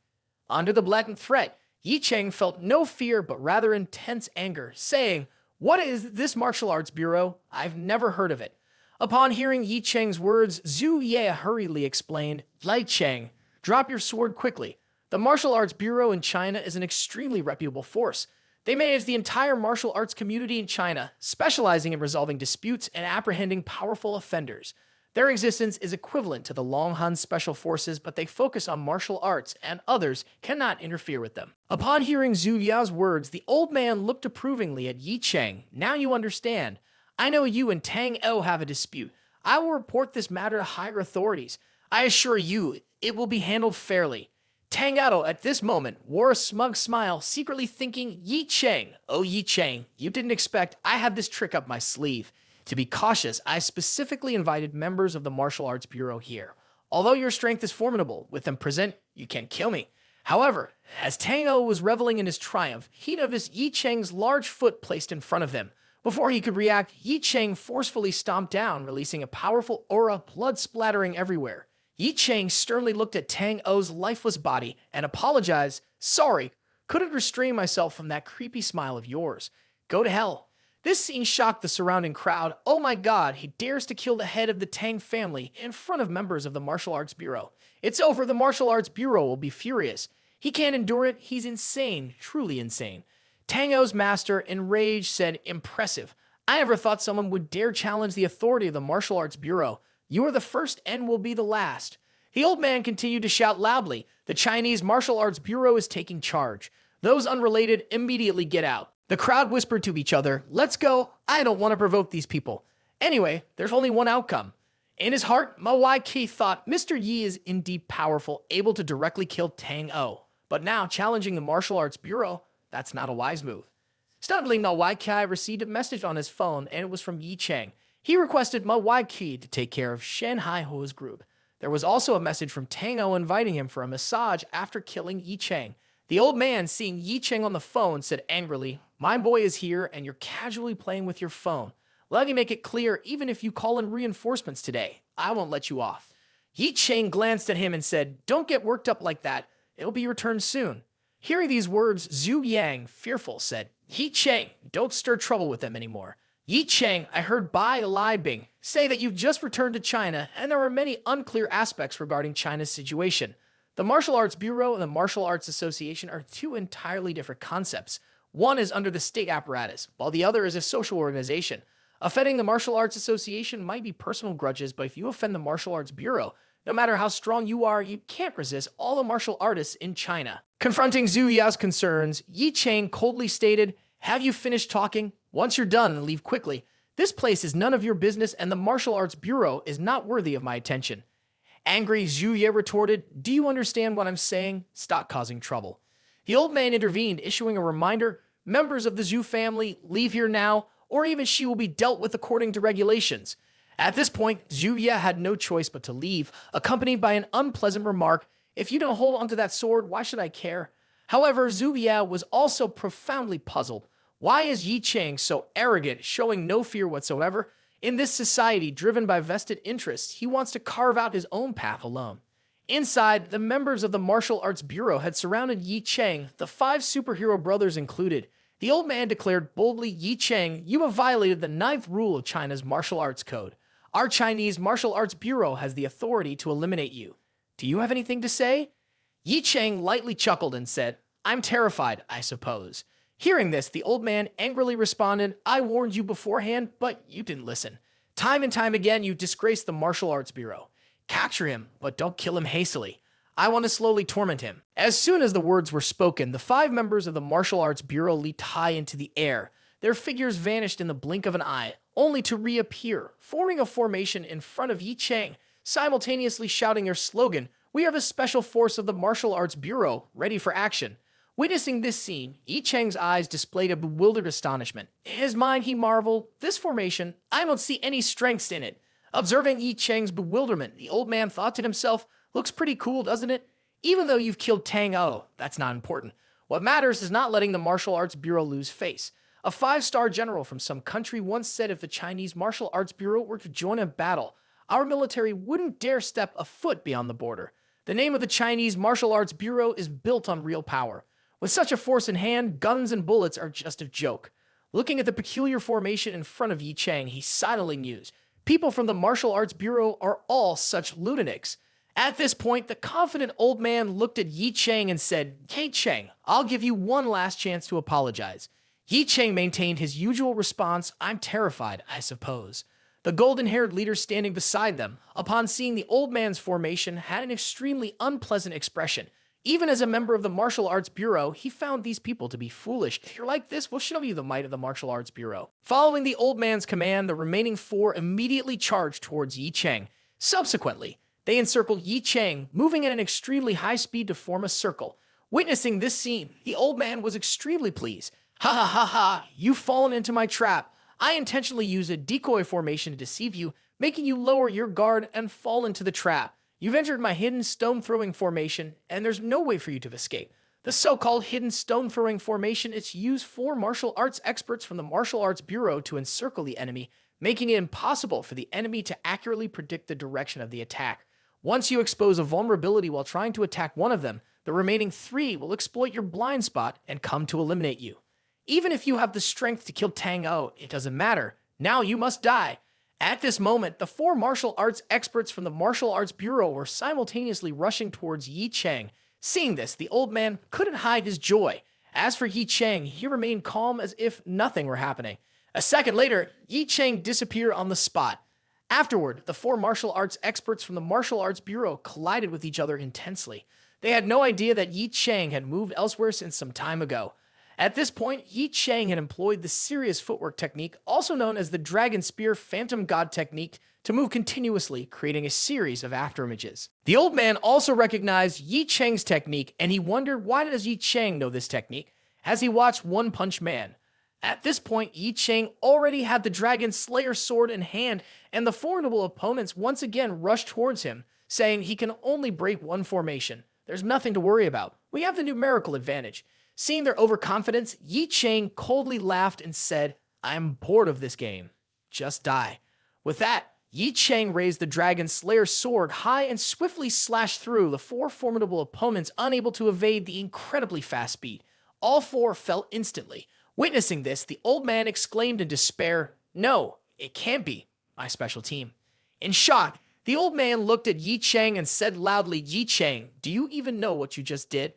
Under the blatant threat, Ye Cheng felt no fear but rather intense anger, saying, What is this Martial Arts Bureau? I've never heard of it. Upon hearing Ye Cheng's words, Zhu Ye hurriedly explained, Ye Cheng, drop your sword quickly. The Martial Arts Bureau in China is an extremely reputable force. They manage the entire martial arts community in China, specializing in resolving disputes and apprehending powerful offenders. Their existence is equivalent to the Longhan Special Forces, but they focus on martial arts, and others cannot interfere with them. Upon hearing Zhu Ya's words, the old man looked approvingly at Ye Cheng. Now you understand. I know you and Tang Ao have a dispute. I will report this matter to higher authorities. I assure you, it will be handled fairly. Tang Ao at this moment wore a smug smile, secretly thinking, Ye Cheng, oh Ye Cheng, you didn't expect I had this trick up my sleeve. To be cautious, I specifically invited members of the Martial Arts Bureau here. Although your strength is formidable, with them present, you can't kill me. However, as Tang Ao was reveling in his triumph, he noticed Ye Cheng's large foot placed in front of him. Before he could react, Ye Cheng forcefully stomped down, releasing a powerful aura, blood splattering everywhere. Ye Cheng sternly looked at Tang O's lifeless body and apologized. Sorry, couldn't restrain myself from that creepy smile of yours. Go to hell. This scene shocked the surrounding crowd. Oh my god, he dares to kill the head of the Tang family in front of members of the Martial Arts Bureau. It's over, the Martial Arts Bureau will be furious. He can't endure it, he's insane, truly insane. Tang O's master, enraged, said, impressive. I never thought someone would dare challenge the authority of the Martial Arts Bureau. You are the first and will be the last. The old man continued to shout loudly, the Chinese Martial Arts Bureau is taking charge. Those unrelated immediately get out. The crowd whispered to each other, let's go, I don't want to provoke these people. Anyway, there's only one outcome. In his heart, Manhwa thought Mr. Yi is indeed powerful, able to directly kill Tang O. But now, challenging the Martial Arts Bureau, that's not a wise move. Suddenly, Manhwa received a message on his phone, and it was from Ye Cheng. He requested Manhwa to take care of Shen Haiho's group. There was also a message from Tang O inviting him for a massage after killing Ye Cheng. The old man, seeing Ye Cheng on the phone, said angrily, my boy is here and you're casually playing with your phone. Let me make it clear, even if you call in reinforcements today, I won't let you off. Ye Cheng glanced at him and said, don't get worked up like that. It'll be returned soon. Hearing these words, Zhu Yang, fearful, said, Ye Cheng, don't stir trouble with them anymore. Ye Cheng, I heard Bai Lai Bing say that you've just returned to China and there are many unclear aspects regarding China's situation. The Martial Arts Bureau and the Martial Arts Association are two entirely different concepts. One is under the state apparatus, while the other is a social organization. Offending the Martial Arts Association might be personal grudges, but if you offend the Martial Arts Bureau, no matter how strong you are, you can't resist all the martial artists in China. Confronting Zhu Ya's concerns, Ye Cheng coldly stated, have you finished talking? Once you're done, leave quickly. This place is none of your business and the Martial Arts Bureau is not worthy of my attention. Angry, Zhu Ye retorted, do you understand what I'm saying? Stop causing trouble. The old man intervened, issuing a reminder, members of the Zhu family, leave here now, or even she will be dealt with according to regulations. At this point, Zhu Ye had no choice but to leave, accompanied by an unpleasant remark, if you don't hold onto that sword, why should I care? However, Zhu Ye was also profoundly puzzled. Why is Ye Cheng so arrogant, showing no fear whatsoever? In this society driven by vested interests, he wants to carve out his own path alone. Inside, the members of the Martial Arts Bureau had surrounded Ye Cheng, the 5 superhero brothers included. The old man declared boldly, Ye Cheng, you have violated the 9th rule of China's martial arts code. Our Chinese Martial Arts Bureau has the authority to eliminate you. Do you have anything to say? Ye Cheng lightly chuckled and said, I'm terrified, I suppose. Hearing this, the old man angrily responded, I warned you beforehand, but you didn't listen. Time and time again, you disgraced the Martial Arts Bureau. Capture him, but don't kill him hastily. I want to slowly torment him. As soon as the words were spoken, the 5 members of the Martial Arts Bureau leaped high into the air. Their figures vanished in the blink of an eye, only to reappear, forming a formation in front of Ye Cheng, simultaneously shouting their slogan, we are the special force of the Martial Arts Bureau, ready for action. Witnessing this scene, Ye Cheng's eyes displayed a bewildered astonishment. In his mind, he marveled, this formation, I don't see any strengths in it. Observing Ye Cheng's bewilderment, the old man thought to himself, looks pretty cool, doesn't it? Even though you've killed Tang O, that's not important. What matters is not letting the Martial Arts Bureau lose face. A 5-star general from some country once said if the Chinese Martial Arts Bureau were to join a battle, our military wouldn't dare step a foot beyond the border. The name of the Chinese Martial Arts Bureau is built on real power. With such a force in hand, guns and bullets are just a joke. Looking at the peculiar formation in front of Ye Cheng, he silently mused, people from the Martial Arts Bureau are all such lunatics. At this point, the confident old man looked at Ye Cheng and said, Ye Cheng, I'll give you one last chance to apologize. Ye Cheng maintained his usual response, I'm terrified, I suppose. The golden-haired leader standing beside them, upon seeing the old man's formation, had an extremely unpleasant expression. Even as a member of the Martial Arts Bureau, he found these people to be foolish. If you're like this, we'll show you the might of the Martial Arts Bureau. Following the old man's command, the remaining 4 immediately charged towards Ye Cheng. Subsequently, they encircled Ye Cheng, moving at an extremely high speed to form a circle. Witnessing this scene, the old man was extremely pleased. Ha ha ha ha, you've fallen into my trap. I intentionally used a decoy formation to deceive you, making you lower your guard and fall into the trap. You've entered my hidden stone-throwing formation, and there's no way for you to escape. The so-called hidden stone-throwing formation is used for martial arts experts from the Martial Arts Bureau to encircle the enemy, making it impossible for the enemy to accurately predict the direction of the attack. Once you expose a vulnerability while trying to attack one of them, the remaining 3 will exploit your blind spot and come to eliminate you. Even if you have the strength to kill Tang O, it doesn't matter. Now you must die. At this moment, the 4 martial arts experts from the Martial Arts Bureau were simultaneously rushing towards Ye Cheng. Seeing this, the old man couldn't hide his joy. As for Ye Cheng, he remained calm as if nothing were happening. A second later, Ye Cheng disappeared on the spot. Afterward, the 4 martial arts experts from the Martial Arts Bureau collided with each other intensely. They had no idea that Ye Cheng had moved elsewhere since some time ago. At this point, Ye Cheng had employed the serious footwork technique, also known as the Dragon Spear Phantom God technique, to move continuously, creating a series of afterimages. The old man also recognized Ye Cheng's technique, and he wondered, why does Ye Cheng know this technique, as he watched One Punch Man. At this point, Ye Cheng already had the Dragon Slayer sword in hand, and the formidable opponents once again rushed towards him, saying he can only break one formation. There's nothing to worry about. We have the numerical advantage. Seeing their overconfidence, Ye Cheng coldly laughed and said, "I'm bored of this game. Just die." With that, Ye Cheng raised the Dragon Slayer sword high and swiftly slashed through the 4 formidable opponents, unable to evade the incredibly fast speed. All 4 fell instantly. Witnessing this, the old man exclaimed in despair, "No, it can't be my special team." In shock, the old man looked at Ye Cheng and said loudly, "Ye Cheng, do you even know what you just did?"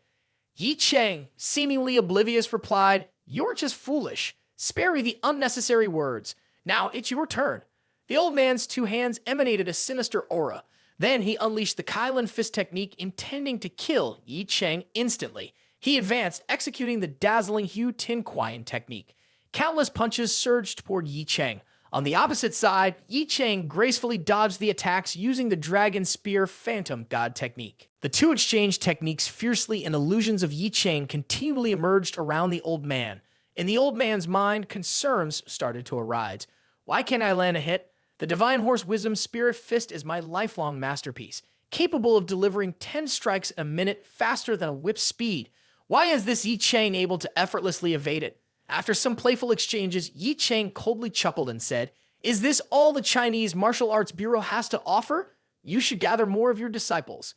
Ye Cheng, seemingly oblivious, replied, "You're just foolish. Spare me the unnecessary words. Now it's your turn." The old man's 2 hands emanated a sinister aura. Then he unleashed the Kylan Fist technique, intending to kill Ye Cheng instantly. He advanced, executing the dazzling Hugh Tin Quian technique. Countless punches surged toward Ye Cheng. On the opposite side, Ye Cheng gracefully dodged the attacks using the Dragon Spear Phantom God technique. The 2 exchanged techniques fiercely, and illusions of Ye Cheng continually emerged around the old man. In the old man's mind, concerns started to arise. Why can't I land a hit? The Divine Horse Wisdom Spirit Fist is my lifelong masterpiece, capable of delivering 10 strikes a minute faster than a whip's speed. Why is this Ye Cheng able to effortlessly evade it? After some playful exchanges, Ye Cheng coldly chuckled and said, "Is this all the Chinese Martial Arts Bureau has to offer? You should gather more of your disciples."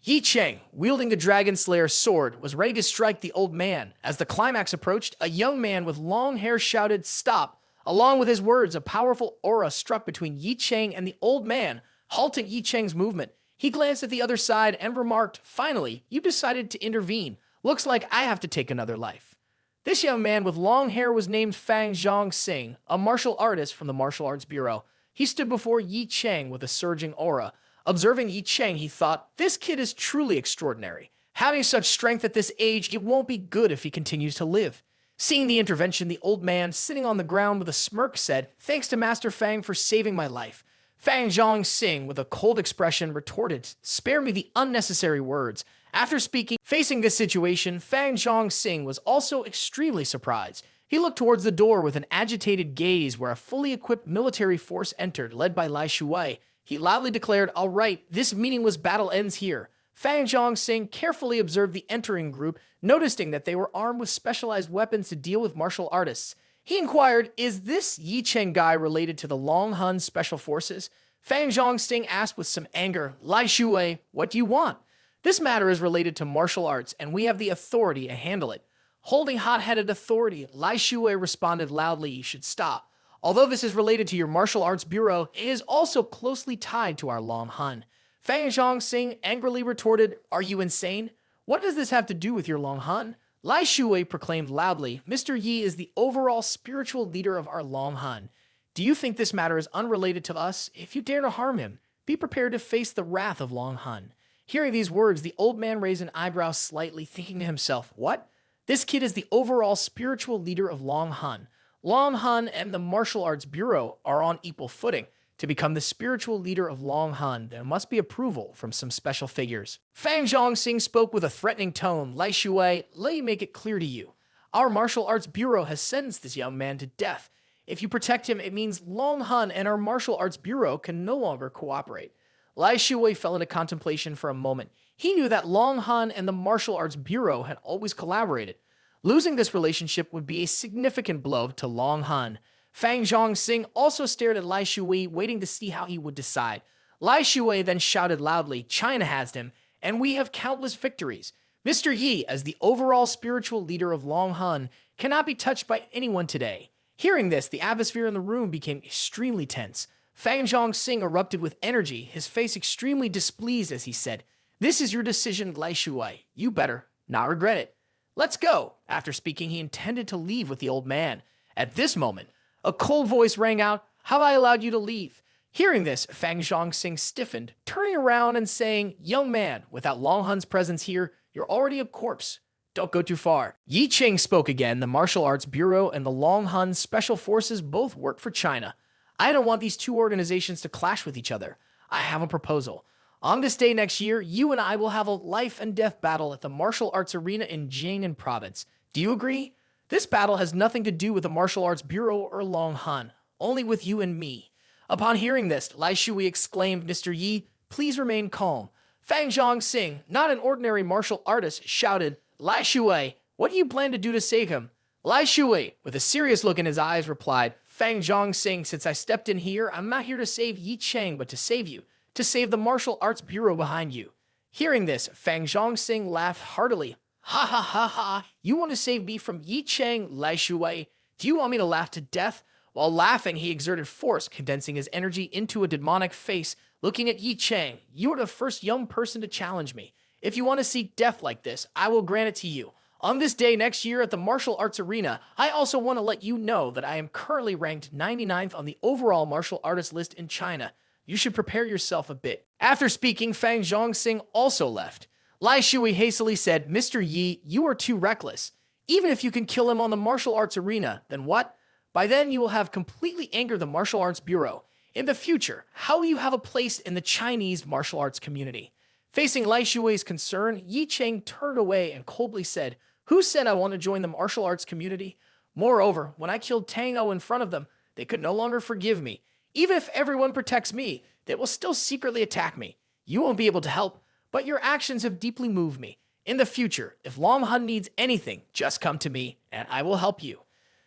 Ye Cheng, wielding the Dragon Slayer sword, was ready to strike the old man. As the climax approached, a young man with long hair shouted, "Stop!" Along with his words, a powerful aura struck between Ye Cheng and the old man, halting Ye Cheng's movement. He glanced at the other side and remarked, "Finally, you decided to intervene. Looks like I have to take another life." This young man with long hair was named Fang Zhong-Sing, a martial artist from the Martial Arts Bureau. He stood before Ye Cheng with a surging aura. Observing Ye Cheng, he thought, "This kid is truly extraordinary. Having such strength at this age, it won't be good if he continues to live." Seeing the intervention, the old man, sitting on the ground with a smirk, said, "Thanks to Master Fang for saving my life." Fang Zhong-Sing, with a cold expression, retorted, "Spare me the unnecessary words." After facing this situation, Fang Zhong-Sing was also extremely surprised. He looked towards the door with an agitated gaze where a fully equipped military force entered, led by Lai Shuai. He loudly declared, "All right, this meaningless battle ends here." Fang Zhong-Sing carefully observed the entering group, noticing that they were armed with specialized weapons to deal with martial artists. He inquired, "Is this Ye Cheng guy related to the Long Hun Special Forces?" Fang Zhong-Sing asked with some anger, "Lai Shuai, what do you want?" "This matter is related to martial arts, and we have the authority to handle it." Holding hot-headed authority, Lai Shuai responded loudly, "You should stop. Although this is related to your Martial Arts Bureau, it is also closely tied to our Long Hun." Fang Zhong-Sing angrily retorted, "Are you insane? What does this have to do with your Long Hun?" Lai Shuai proclaimed loudly, "Mr. Yi is the overall spiritual leader of our Long Hun. Do you think this matter is unrelated to us? If you dare to harm him, be prepared to face the wrath of Long Hun." Hearing these words, the old man raised an eyebrow slightly, thinking to himself, "What? This kid is the overall spiritual leader of Long Hun. Long Hun and the Martial Arts Bureau are on equal footing. To become the spiritual leader of Long Hun, there must be approval from some special figures." Fang Zhong-Sing spoke with a threatening tone. "Lai Shuai, let me make it clear to you. Our Martial Arts Bureau has sentenced this young man to death. If you protect him, it means Long Hun and our Martial Arts Bureau can no longer cooperate." Lai Shuai fell into contemplation for a moment. He knew that Long Hun and the Martial Arts Bureau had always collaborated. Losing this relationship would be a significant blow to Long Hun. Fang Zhong-Sing also stared at Lai Shuai, waiting to see how he would decide. Lai Shui then shouted loudly, "China has him, and we have countless victories. Mr. Yi, as the overall spiritual leader of Long Han, cannot be touched by anyone today." Hearing this, the atmosphere in the room became extremely tense. Fang Zhongsing erupted with energy, his face extremely displeased as he said, "This is your decision, Lai Shui. You better not regret it. Let's go." After speaking, he intended to leave with the old man. At this moment, a cold voice rang out, "Have I allowed you to leave?" Hearing this, Fang Zhongsing stiffened, turning around and saying, "Young man, without Long Han's presence here, you're already a corpse. Don't go too far." Ye Cheng spoke again. The Martial Arts Bureau and the Long Han Special Forces both work for China. I don't want these two organizations to clash with each other. I have a proposal. On this day next year, you and I will have a life and death battle at the martial arts arena in Jiangnan province. Do you agree? This battle has nothing to do with the Martial Arts Bureau or Long Han, only with you and me. Upon hearing this, Lai Shui exclaimed, "Mr. Yi, please remain calm." Fang Zhongsing, not an ordinary martial artist, shouted, "Lai Shui, what do you plan to do to save him?" Lai Shui, with a serious look in his eyes, replied, "Fang Zhongsing, since I stepped in here, I'm not here to save Ye Cheng, but to save you, to save the Martial Arts Bureau behind you." Hearing this, Fang Zhongsing laughed heartily. "Ha ha ha ha, you want to save me from Ye Cheng, Lai Shui? Do you want me to laugh to death?" While laughing, he exerted force, condensing his energy into a demonic face, looking at Ye Cheng. "You are the first young person to challenge me. If you want to seek death like this, I will grant it to you. On this day next year at the Martial Arts Arena, I also want to let you know that I am currently ranked 99th on the overall martial artist list in China. You should prepare yourself a bit." After speaking, Fang Zhongsing also left. Lai Shui hastily said, "Mr. Yi, you are too reckless. Even if you can kill him on the martial arts arena, then what? By then you will have completely angered the Martial Arts Bureau. In the future, how will you have a place in the Chinese martial arts community?" Facing Lai Shui's concern, Ye Cheng turned away and coldly said, "Who said I want to join the martial arts community? Moreover, when I killed Tango in front of them, they could no longer forgive me. Even if everyone protects me, they will still secretly attack me. You won't be able to help, but your actions have deeply moved me. In the future, if Long Han needs anything, just come to me, and I will help you."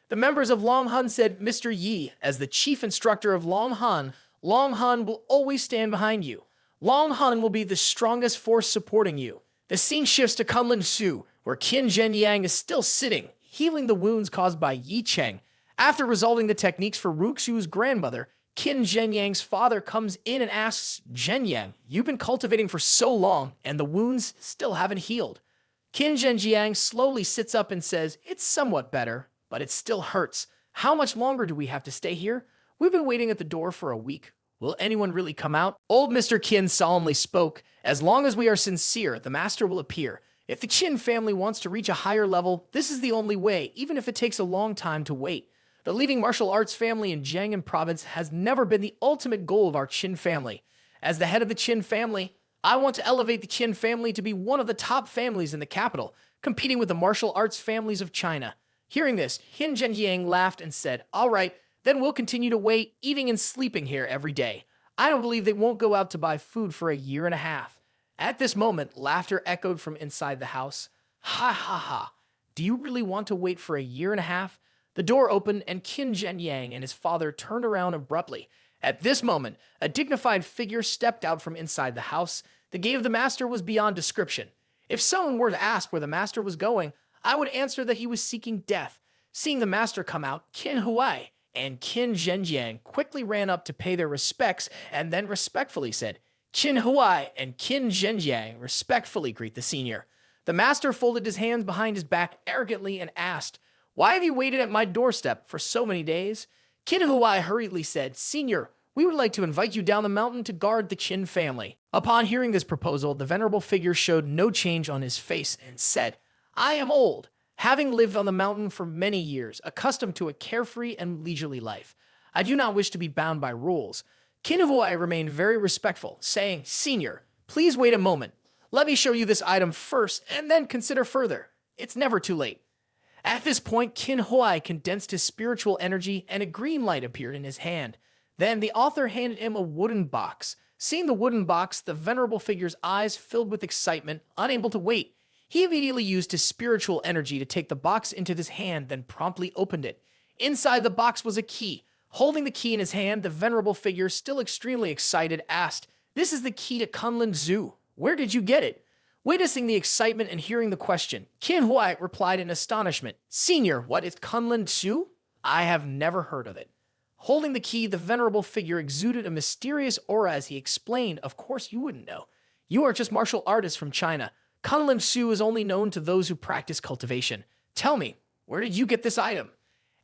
The members of Long Han said, "Mr. Yi, as the chief instructor of Long Han will always stand behind you. Long Han will be the strongest force supporting you." The scene shifts to Kunlun Su, where Qin Zhenyang is still sitting, healing the wounds caused by Ye Cheng. After resolving the techniques for Ruxu's grandmother, Qin Zhenyang's father comes in and asks, "Zhenyang, you've been cultivating for so long, and the wounds still haven't healed." Qin Zhenyang slowly sits up and says, "It's somewhat better, but it still hurts. How much longer do we have to stay here? We've been waiting at the door for a week. Will anyone really come out?" Old Mr. Qin solemnly spoke, "As long as we are sincere, the master will appear. If the Qin family wants to reach a higher level, this is the only way, even if it takes a long time to wait. The leading martial arts family in Jiangnan province has never been the ultimate goal of our Qin family. As the head of the Qin family, I want to elevate the Qin family to be one of the top families in the capital, competing with the martial arts families of China." Hearing this, Qin Zhenyang laughed and said, "All right, then we'll continue to wait, eating and sleeping here every day. I don't believe they won't go out to buy food for a year and a half." At this moment, laughter echoed from inside the house. "Ha ha ha. Do you really want to wait for a year and a half?" The door opened and Qin Zhenyang and his father turned around abruptly. At this moment, a dignified figure stepped out from inside the house. The gait of the master was beyond description. If someone were to ask where the master was going, I would answer that he was seeking death. Seeing the master come out, Qin Huai and Qin Zhenjiang quickly ran up to pay their respects and then respectfully said, "Qin Huai and Qin Zhenjiang respectfully greet the senior." The master folded his hands behind his back arrogantly and asked, "Why have you waited at my doorstep for so many days?" Qin Huai hurriedly said, "Senior, we would like to invite you down the mountain to guard the Qin family." Upon hearing this proposal, the venerable figure showed no change on his face and said, "I am old, having lived on the mountain for many years, accustomed to a carefree and leisurely life. I do not wish to be bound by rules." Qin Huai remained very respectful, saying, "Senior, please wait a moment. Let me show you this item first, and then consider further. It's never too late." At this point, Qin Huai condensed his spiritual energy, and a green light appeared in his hand. Then the author handed him a wooden box. Seeing the wooden box, the venerable figure's eyes filled with excitement, unable to wait. He immediately used his spiritual energy to take the box into his hand, then promptly opened it. Inside the box was a key. Holding the key in his hand, the venerable figure, still extremely excited, asked, This is the key to Kunlun Zoo. Where did you get it? Witnessing the excitement and hearing the question, Qin Huai replied in astonishment, Senior, what is Kunlun Zoo? I have never heard of it. Holding the key, the venerable figure exuded a mysterious aura as he explained, of course you wouldn't know. You are just martial artists from China. Kunlun Su is only known to those who practice cultivation. Tell me, where did you get this item?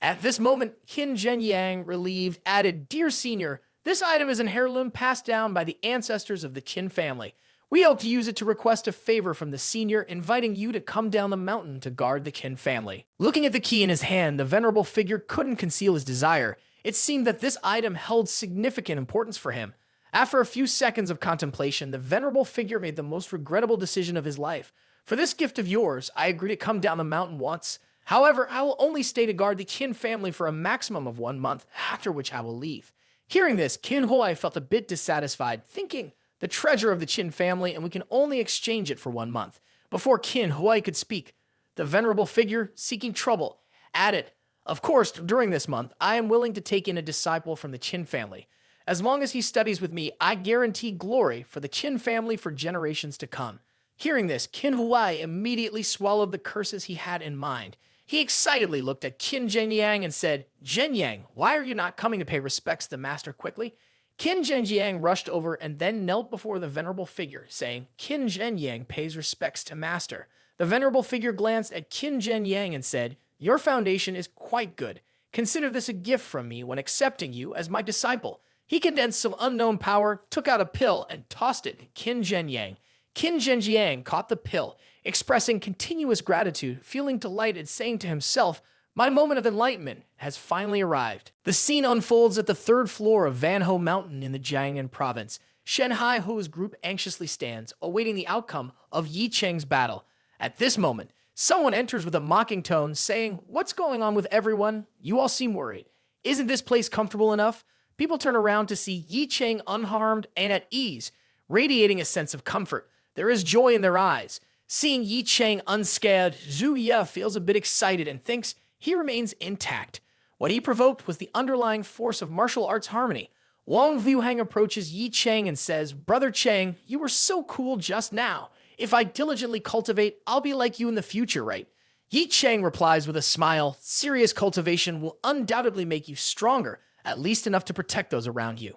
At this moment, Qin Zhenyang, relieved, added, Dear Senior, this item is an heirloom passed down by the ancestors of the Qin family. We hope to use it to request a favor from the senior, inviting you to come down the mountain to guard the Qin family. Looking at the key in his hand, the venerable figure couldn't conceal his desire. It seemed that this item held significant importance for him. After a few seconds of contemplation, the venerable figure made the most regrettable decision of his life. For this gift of yours, I agree to come down the mountain once. However, I will only stay to guard the Qin family for a maximum of 1 month, after which I will leave. Hearing this, Qin Huai felt a bit dissatisfied, thinking, the treasure of the Qin family, and we can only exchange it for 1 month. Before Qin Huai could speak, the venerable figure, seeking trouble, added, Of course, during this month, I am willing to take in a disciple from the Qin family. As long as he studies with me, I guarantee glory for the Qin family for generations to come. Hearing this, Qin Huai immediately swallowed the curses he had in mind. He excitedly looked at Qin Zhenyang and said, Zhenyang, why are you not coming to pay respects to the master quickly? Qin Zhenyang rushed over and then knelt before the venerable figure, saying, Qin Zhenyang pays respects to master. The venerable figure glanced at Qin Zhenyang and said, Your foundation is quite good. Consider this a gift from me when accepting you as my disciple. He condensed some unknown power, took out a pill, and tossed it to Qin Zhenyang. Qin Zhenyang caught the pill, expressing continuous gratitude, feeling delighted, saying to himself, My moment of enlightenment has finally arrived. The scene unfolds at the 3rd floor of Vanho Mountain in the Jiangnan province. Shen Hai Ho's group anxiously stands, awaiting the outcome of Ye Cheng's battle. At this moment, someone enters with a mocking tone, saying, What's going on with everyone? You all seem worried. Isn't this place comfortable enough? People turn around to see Ye Cheng unharmed and at ease, radiating a sense of comfort. There is joy in their eyes. Seeing Ye Cheng unscathed, Zhu Ye feels a bit excited and thinks he remains intact. What he provoked was the underlying force of martial arts harmony. Wang Vuhang approaches Ye Cheng and says, Brother Cheng, you were so cool just now. If I diligently cultivate, I'll be like you in the future, right? Ye Cheng replies with a smile, Serious cultivation will undoubtedly make you stronger, at least enough to protect those around you.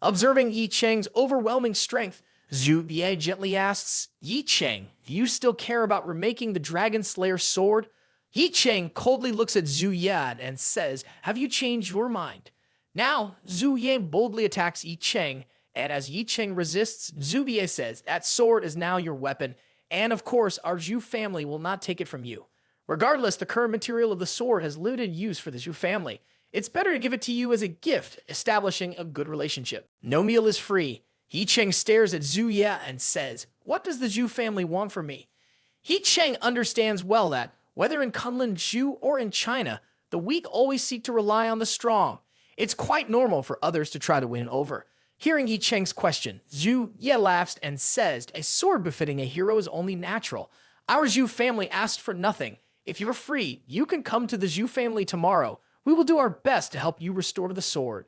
Observing Ye Cheng's overwhelming strength, Zhu Ye gently asks, Ye Cheng, do you still care about remaking the Dragon Slayer sword? Ye Cheng coldly looks at Zhu Ye and says, Have you changed your mind? Now, Zhu Ye boldly attacks Ye Cheng, and as Ye Cheng resists, Zhu Ye says, That sword is now your weapon, and of course, our Zhu family will not take it from you. Regardless, the current material of the sword has limited use for the Zhu family. It's better to give it to you as a gift, establishing a good relationship. No meal is free. Ye Cheng stares at Zhu Ye and says, What does the Zhu family want from me? Ye Cheng understands well that, whether in Kunlun Zhu or in China, the weak always seek to rely on the strong. It's quite normal for others to try to win over. Hearing Ye Cheng's question, Zhu Ye laughs and says, A sword befitting a hero is only natural. Our Zhu family asked for nothing. If you're free, you can come to the Zhu family tomorrow. We will do our best to help you restore the sword.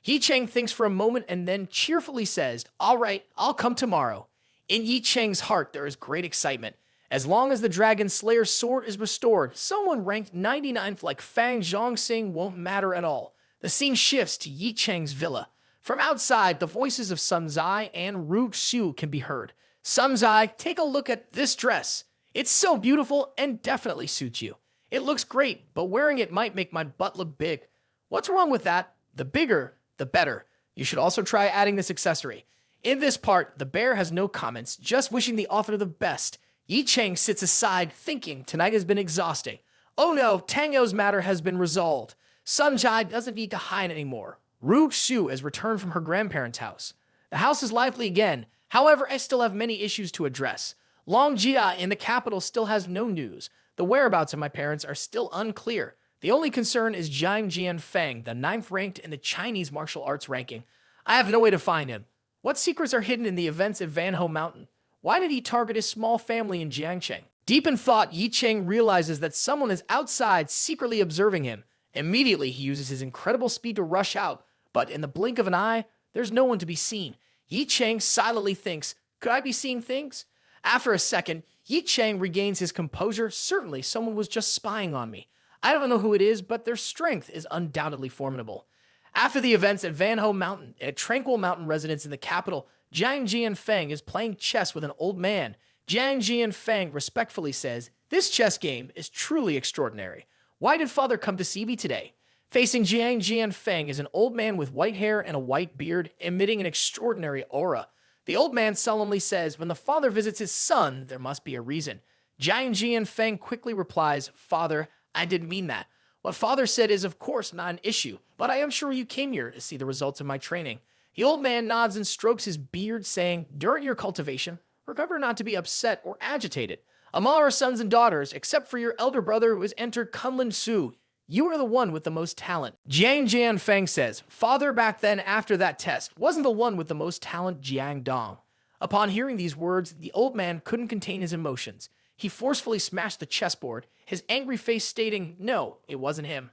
Ye Cheng thinks for a moment and then cheerfully says, All right, I'll come tomorrow. In Ye Cheng's heart, there is great excitement. As long as the Dragon Slayer's sword is restored, someone ranked 99th like Fang Zhongsing won't matter at all. The scene shifts to Ye Cheng's villa. From outside, the voices of Sun Zai and Ru Xu can be heard. Sun Zai, take a look at this dress. It's so beautiful and definitely suits you. It looks great, but wearing it might make my butt look big. What's wrong with that? The bigger, the better. You should also try adding this accessory. In this part, the bear has no comments, just wishing the author the best. Ye Cheng sits aside, thinking tonight has been exhausting. Oh no, Tango's matter has been resolved. Sun Jai doesn't need to hide anymore. Ru Xu has returned from her grandparents' house. The house is lively again. However, I still have many issues to address. Long Jia in the capital still has no news. The whereabouts of my parents are still unclear. The only concern is Jiang Jianfeng, the 9th ranked in the Chinese martial arts ranking. I have no way to find him. What secrets are hidden in the events at Vanho Mountain? Why did he target his small family in Jiangcheng? Deep in thought, Ye Cheng realizes that someone is outside secretly observing him. Immediately, he uses his incredible speed to rush out, but in the blink of an eye, there's no one to be seen. Ye Cheng silently thinks, could I be seeing things? After a second, Ye Cheng regains his composure. Certainly, someone was just spying on me. I don't know who it is, but their strength is undoubtedly formidable. After the events at Van Ho Mountain, a tranquil mountain residence in the capital, Jiang Jianfeng is playing chess with an old man. Jiang Jianfeng respectfully says, this chess game is truly extraordinary. Why did father come to see me today? Facing Jiang Jianfeng is an old man with white hair and a white beard, emitting an extraordinary aura. The old man solemnly says, when the father visits his son, there must be a reason. Jiang Jianfeng quickly replies, Father, I didn't mean that. What father said is of course not an issue, but I am sure you came here to see the results of my training. The old man nods and strokes his beard, saying, during your cultivation, remember not to be upset or agitated. Among our sons and daughters, except for your elder brother who has entered Kunlun Su, you are the one with the most talent. Jiang Jianfeng says, father back then after that test wasn't the one with the most talent, Jiang Dong. Upon hearing these words, the old man couldn't contain his emotions. He forcefully smashed the chessboard, his angry face stating, no, it wasn't him.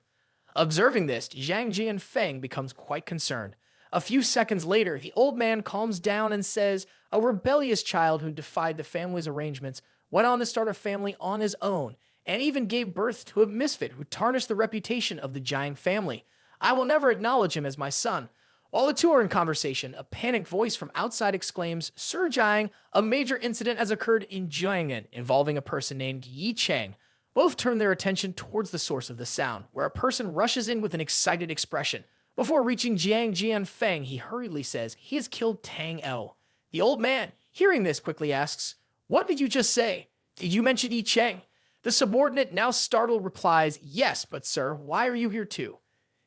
Observing this, Jiang Jianfeng becomes quite concerned. A few seconds later, the old man calms down and says, a rebellious child who defied the family's arrangements went on to start a family on his own, and even gave birth to a misfit who tarnished the reputation of the Jiang family. I will never acknowledge him as my son. While the two are in conversation, a panicked voice from outside exclaims, Sir Jiang, a major incident has occurred in Jiangnan involving a person named Ye Cheng. Both turn their attention towards the source of the sound, where a person rushes in with an excited expression. Before reaching Jiang Jianfeng, he hurriedly says he has killed Tang El. The old man, hearing this, quickly asks, what did you just say? Did you mention Ye Cheng? The subordinate, now startled, replies, yes, but sir, why are you here too?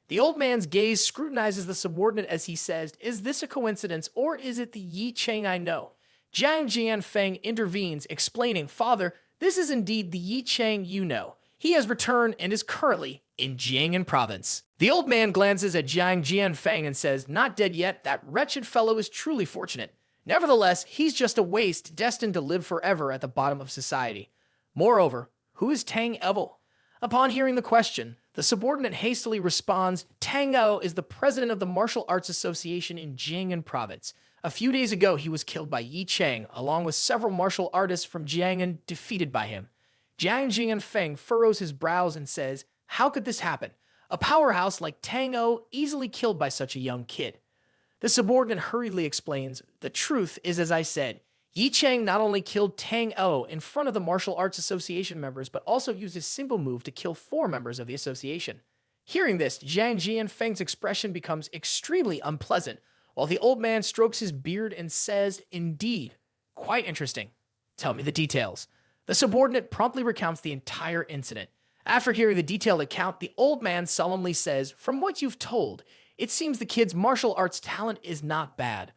The old man's gaze scrutinizes the subordinate as he says, is this a coincidence or is it the Ye Cheng I know? Jiang Jianfeng intervenes, explaining, Father, this is indeed the Ye Cheng you know. He has returned and is currently in Jiangnan province. The old man glances at Jiang Jianfeng and says, not dead yet, that wretched fellow is truly fortunate. Nevertheless, he's just a waste destined to live forever at the bottom of society. Moreover, who is Tang El? Upon hearing the question, the subordinate hastily responds, Tang El is the president of the Martial Arts Association in Jiangnan province. A few days ago, he was killed by Ye Cheng, along with several martial artists from Jiangnan defeated by him. Jiang Jianfeng furrows his brows and says, how could this happen? A powerhouse like Tang El easily killed by such a young kid. The subordinate hurriedly explains, the truth is as I said, Ye Cheng not only killed Tang El in front of the Martial Arts Association members, but also used his simple move to kill 4 members of the association. Hearing this, Jiang Jianfeng's expression becomes extremely unpleasant, while the old man strokes his beard and says, indeed, quite interesting. Tell me the details. The subordinate promptly recounts the entire incident. After hearing the detailed account, the old man solemnly says, from what you've told, it seems the kid's martial arts talent is not bad.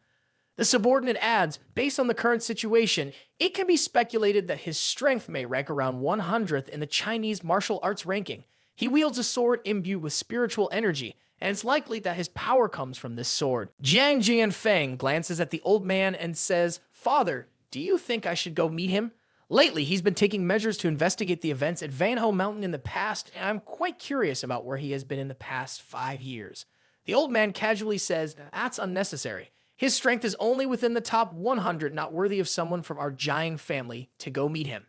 The subordinate adds, based on the current situation, it can be speculated that his strength may rank around 100th in the Chinese martial arts ranking. He wields a sword imbued with spiritual energy, and it's likely that his power comes from this sword. Jiang Jianfeng glances at the old man and says, Father, do you think I should go meet him? Lately, he's been taking measures to investigate the events at Van Ho Mountain in the past, and I'm quite curious about where he has been in the past 5 years. The old man casually says, that's unnecessary. His strength is only within the top 100, not worthy of someone from our Jiang family to go meet him.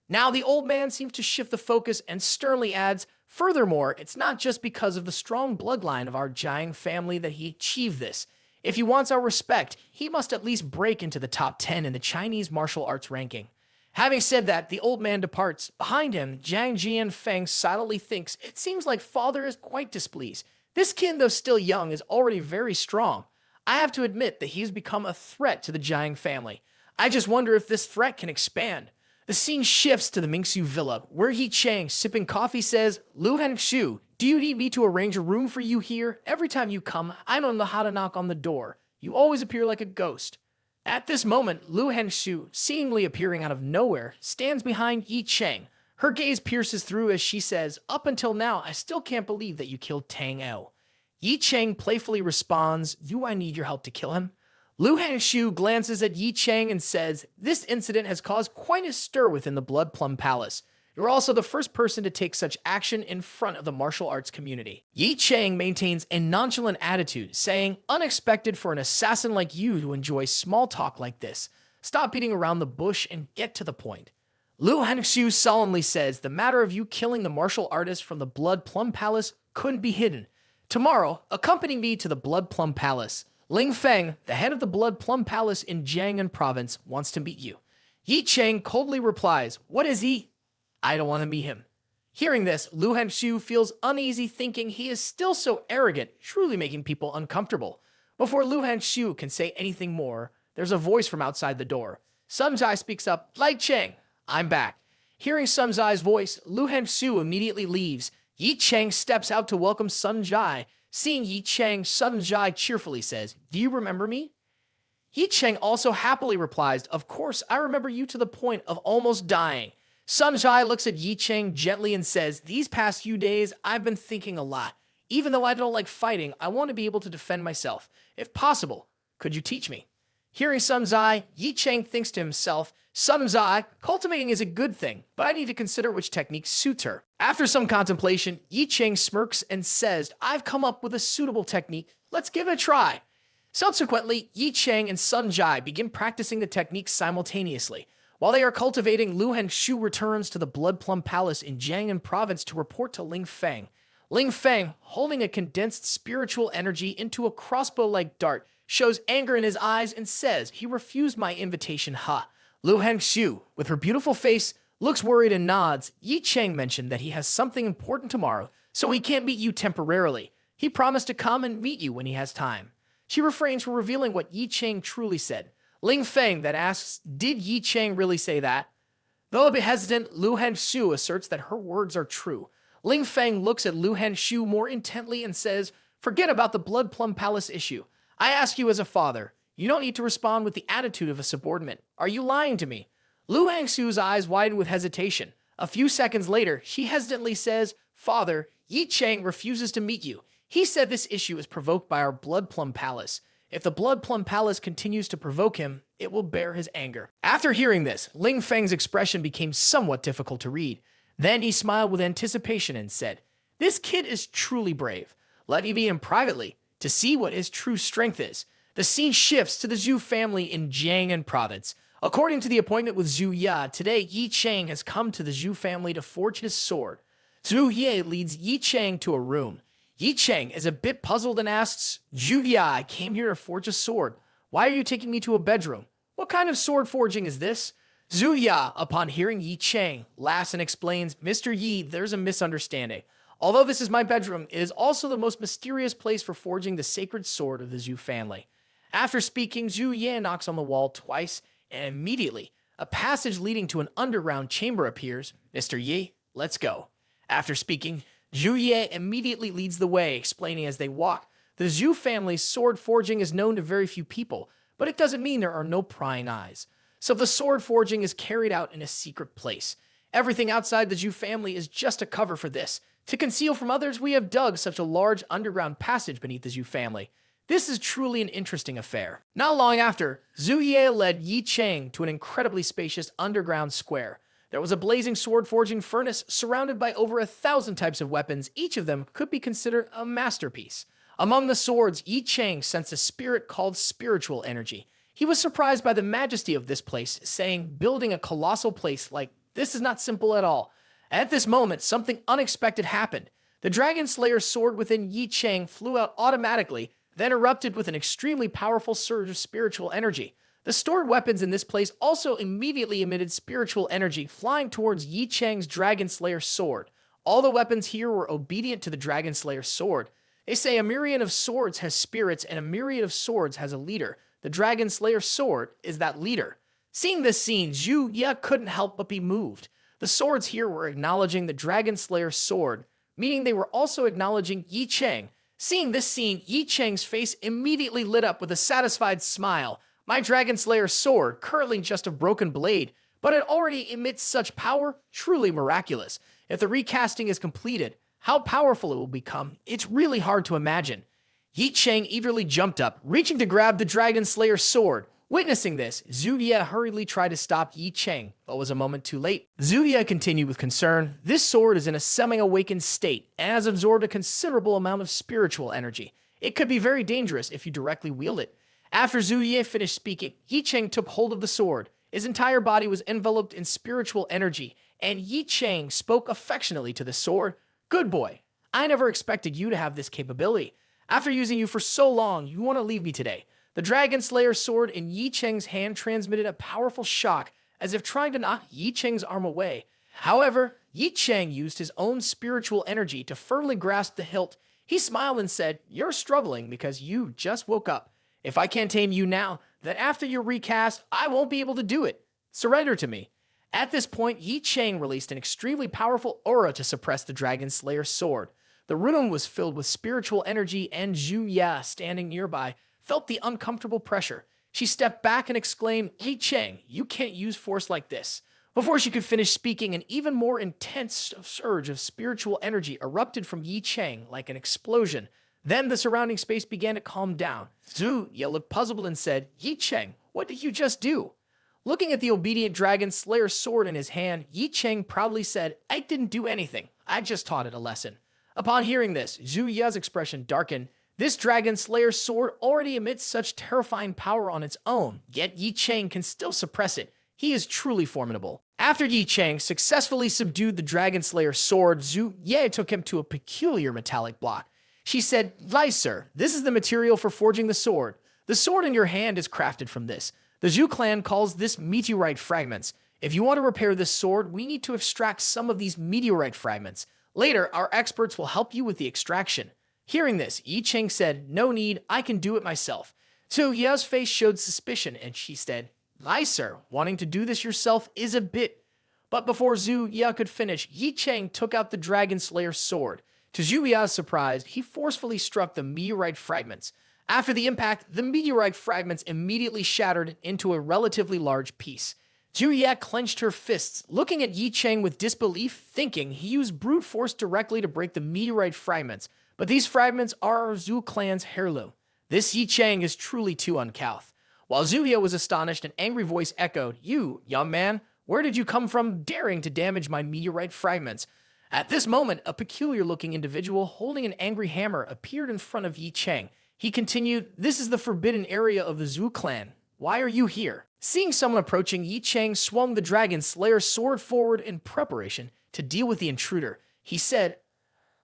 Now the old man seems to shift the focus and sternly adds, furthermore, it's not just because of the strong bloodline of our Jiang family that he achieved this. If he wants our respect, he must at least break into the top 10 in the Chinese martial arts ranking. Having said that, the old man departs. Behind him, Jiang Jianfeng silently thinks, it seems like father is quite displeased. This kid, though still young, is already very strong. I have to admit that he has become a threat to the Jiang family. I just wonder if this threat can expand. The scene shifts to the Mingxiu villa, where Ye Cheng, sipping coffee, says, Lu Henshu, do you need me to arrange a room for you here? Every time you come, I don't know how to knock on the door. You always appear like a ghost. At this moment, Lu Henshu, seemingly appearing out of nowhere, stands behind Ye Cheng. Her gaze pierces through as she says, up until now, I still can't believe that you killed Tang El. Ye Cheng playfully responds, do I need your help to kill him? Lu Henshu glances at Ye Cheng and says, this incident has caused quite a stir within the Blood Plum Palace. You're also the first person to take such action in front of the martial arts community. Ye Cheng maintains a nonchalant attitude, saying, unexpected for an assassin like you to enjoy small talk like this. Stop beating around the bush and get to the point. Lu Hanxiu solemnly says the matter of you killing the martial artist from the Blood Plum Palace couldn't be hidden. Tomorrow, accompany me to the Blood Plum Palace. Ling Feng, the head of the Blood Plum Palace in Jiangnan Province, wants to meet you. Ye Cheng coldly replies, what is he? I don't want to meet him. Hearing this, Lu Hanxiu feels uneasy, thinking he is still so arrogant, truly making people uncomfortable. Before Lu Hanxiu can say anything more, there's a voice from outside the door. Sun Zai speaks up, Lai Cheng, I'm back. Hearing Sun Zai's voice, Lu Hanxiu immediately leaves. Ye Cheng steps out to welcome Sun Zai. Seeing Ye Cheng, Sun Zai cheerfully says, do you remember me? Ye Cheng also happily replies, of course, I remember you to the point of almost dying. Sun Zai looks at Ye Cheng gently and says, these past few days, I've been thinking a lot. Even though I don't like fighting, I want to be able to defend myself. If possible, could you teach me? Hearing Sun Zai, Ye Cheng thinks to himself, Sun Zai, cultivating is a good thing, but I need to consider which technique suits her. After some contemplation, Ye Cheng smirks and says, I've come up with a suitable technique. Let's give it a try. Subsequently, Ye Cheng and Sun Zai begin practicing the technique simultaneously. While they are cultivating, Lu Hanxiu returns to the Blood Plum Palace in Jiangnan Province to report to Ling Feng. Ling Feng, holding a condensed spiritual energy into a crossbow-like dart, shows anger in his eyes and says he refused my invitation, ha. Lu Hanxiu, with her beautiful face, looks worried and nods. Ye Cheng mentioned that he has something important tomorrow, so he can't meet you temporarily. He promised to come and meet you when he has time. She refrains from revealing what Ye Cheng truly said. Ling Feng then asks, did Ye Cheng really say that? Though a bit hesitant, Lu Hanxiu asserts that her words are true. Ling Feng looks at Lu Hanxiu more intently and says, forget about the Blood Plum Palace issue. I ask you as a father. You don't need to respond with the attitude of a subordinate. Are you lying to me? Lu Hanxiu's eyes widen with hesitation. A few seconds later, she hesitantly says, Father, Ye Cheng refuses to meet you. He said this issue is provoked by our Blood Plum Palace. If the Blood Plum Palace continues to provoke him, it will bear his anger. After hearing this, Ling Feng's expression became somewhat difficult to read. Then he smiled with anticipation and said, this kid is truly brave. Let me meet him privately to see what his true strength is. The scene shifts to the Zhu family in Jiangnan Province. According to the appointment with Zhu Ya, today Ye Cheng has come to the Zhu family to forge his sword. Zhu Ye leads Ye Cheng to a room. Ye Cheng is a bit puzzled and asks, Zhu Ya, I came here to forge a sword. Why are you taking me to a bedroom? What kind of sword forging is this? Zhu Ya, upon hearing Ye Cheng, laughs and explains, Mr. Yi, there's a misunderstanding. Although this is my bedroom, it is also the most mysterious place for forging the sacred sword of the Zhu family. After speaking, Zhu Ye knocks on the wall twice, and immediately, a passage leading to an underground chamber appears. Mr. Yi, let's go. After speaking, Zhu Ye immediately leads the way, explaining as they walk, the Zhu family's sword forging is known to very few people, but it doesn't mean there are no prying eyes. So the sword forging is carried out in a secret place. Everything outside the Zhu family is just a cover for this. To conceal from others, we have dug such a large underground passage beneath the Zhu family. This is truly an interesting affair. Not long after, Zhu Ye led Ye Cheng to an incredibly spacious underground square. There was a blazing sword forging furnace surrounded by over 1,000 types of weapons. Each of them could be considered a masterpiece. Among the swords, Ye Cheng sensed a spirit called spiritual energy. He was surprised by the majesty of this place, saying, building a colossal place like this is not simple at all. At this moment, something unexpected happened. The Dragon Slayer's sword within Ye Cheng flew out automatically, then erupted with an extremely powerful surge of spiritual energy. The stored weapons in this place also immediately emitted spiritual energy, flying towards Ye Cheng's Dragon Slayer sword. All the weapons here were obedient to the Dragon Slayer sword. They say a myriad of swords has spirits and a myriad of swords has a leader. The Dragon Slayer sword is that leader. Seeing this scene, Zhu Ye couldn't help but be moved. The swords here were acknowledging the Dragon Slayer sword, meaning they were also acknowledging Ye Cheng. Seeing this scene, Ye Cheng's face immediately lit up with a satisfied smile. My Dragon Slayer sword, currently just a broken blade, but it already emits such power, truly miraculous. If the recasting is completed, how powerful it will become, it's really hard to imagine. Ye Cheng eagerly jumped up, reaching to grab the Dragon Slayer sword. Witnessing this, Zhu Ye hurriedly tried to stop Ye Cheng, but was a moment too late. Zhu Ye continued with concern, "This sword is in a semi-awakened state and has absorbed a considerable amount of spiritual energy. It could be very dangerous if you directly wield it." After Zhu Ye finished speaking, Ye Cheng took hold of the sword. His entire body was enveloped in spiritual energy, and Ye Cheng spoke affectionately to the sword. "Good boy. I never expected you to have this capability. After using you for so long, you want to leave me today." The Dragon Slayer sword in Ye Cheng's hand transmitted a powerful shock, as if trying to knock Ye Cheng's arm away. However, Ye Cheng used his own spiritual energy to firmly grasp the hilt. He smiled and said, "You're struggling because you just woke up. If I can't tame you now, then after you're recast, I won't be able to do it. Surrender to me." At this point, Ye Cheng released an extremely powerful aura to suppress the Dragon Slayer sword. The room was filled with spiritual energy, and Zhu Ye, standing nearby, felt the uncomfortable pressure. She stepped back and exclaimed, "Ye Cheng, you can't use force like this." Before she could finish speaking, an even more intense surge of spiritual energy erupted from Ye Cheng like an explosion. Then the surrounding space began to calm down. Zhu Ye looked puzzled and said, "Ye Cheng, what did you just do?" Looking at the obedient Dragon Slayer sword in his hand, Ye Cheng proudly said, "I didn't do anything. I just taught it a lesson." Upon hearing this, Zhu Ye's expression darkened. This Dragon Slayer sword already emits such terrifying power on its own, yet Ye Cheng can still suppress it. He is truly formidable. After Ye Cheng successfully subdued the Dragon Slayer sword, Zhu Ye took him to a peculiar metallic block. She said, "Sir, this is the material for forging the sword. The sword in your hand is crafted from this. The Zhu clan calls this meteorite fragments. If you want to repair this sword, we need to extract some of these meteorite fragments. Later, our experts will help you with the extraction." Hearing this, Ye Cheng said, "No need, I can do it myself." Zhu Ye's face showed suspicion, and she said, "Sir, wanting to do this yourself is a bit." But before Zhu Ye could finish, Ye Cheng took out the Dragon Slayer sword. To Zhu Ye's surprise, he forcefully struck the meteorite fragments. After the impact, the meteorite fragments immediately shattered into a relatively large piece. Zhu Ye clenched her fists, looking at Ye Cheng with disbelief, thinking he used brute force directly to break the meteorite fragments. But these fragments are our Zhu clan's heirloom. This Ye Cheng is truly too uncouth. While Zhu Ye was astonished, an angry voice echoed, "You, young man, where did you come from daring to damage my meteorite fragments?" At this moment, a peculiar-looking individual holding an angry hammer appeared in front of Ye Cheng. He continued, "This is the forbidden area of the Zhu clan. Why are you here?" Seeing someone approaching, Ye Cheng swung the Dragon Slayer sword forward in preparation to deal with the intruder. He said,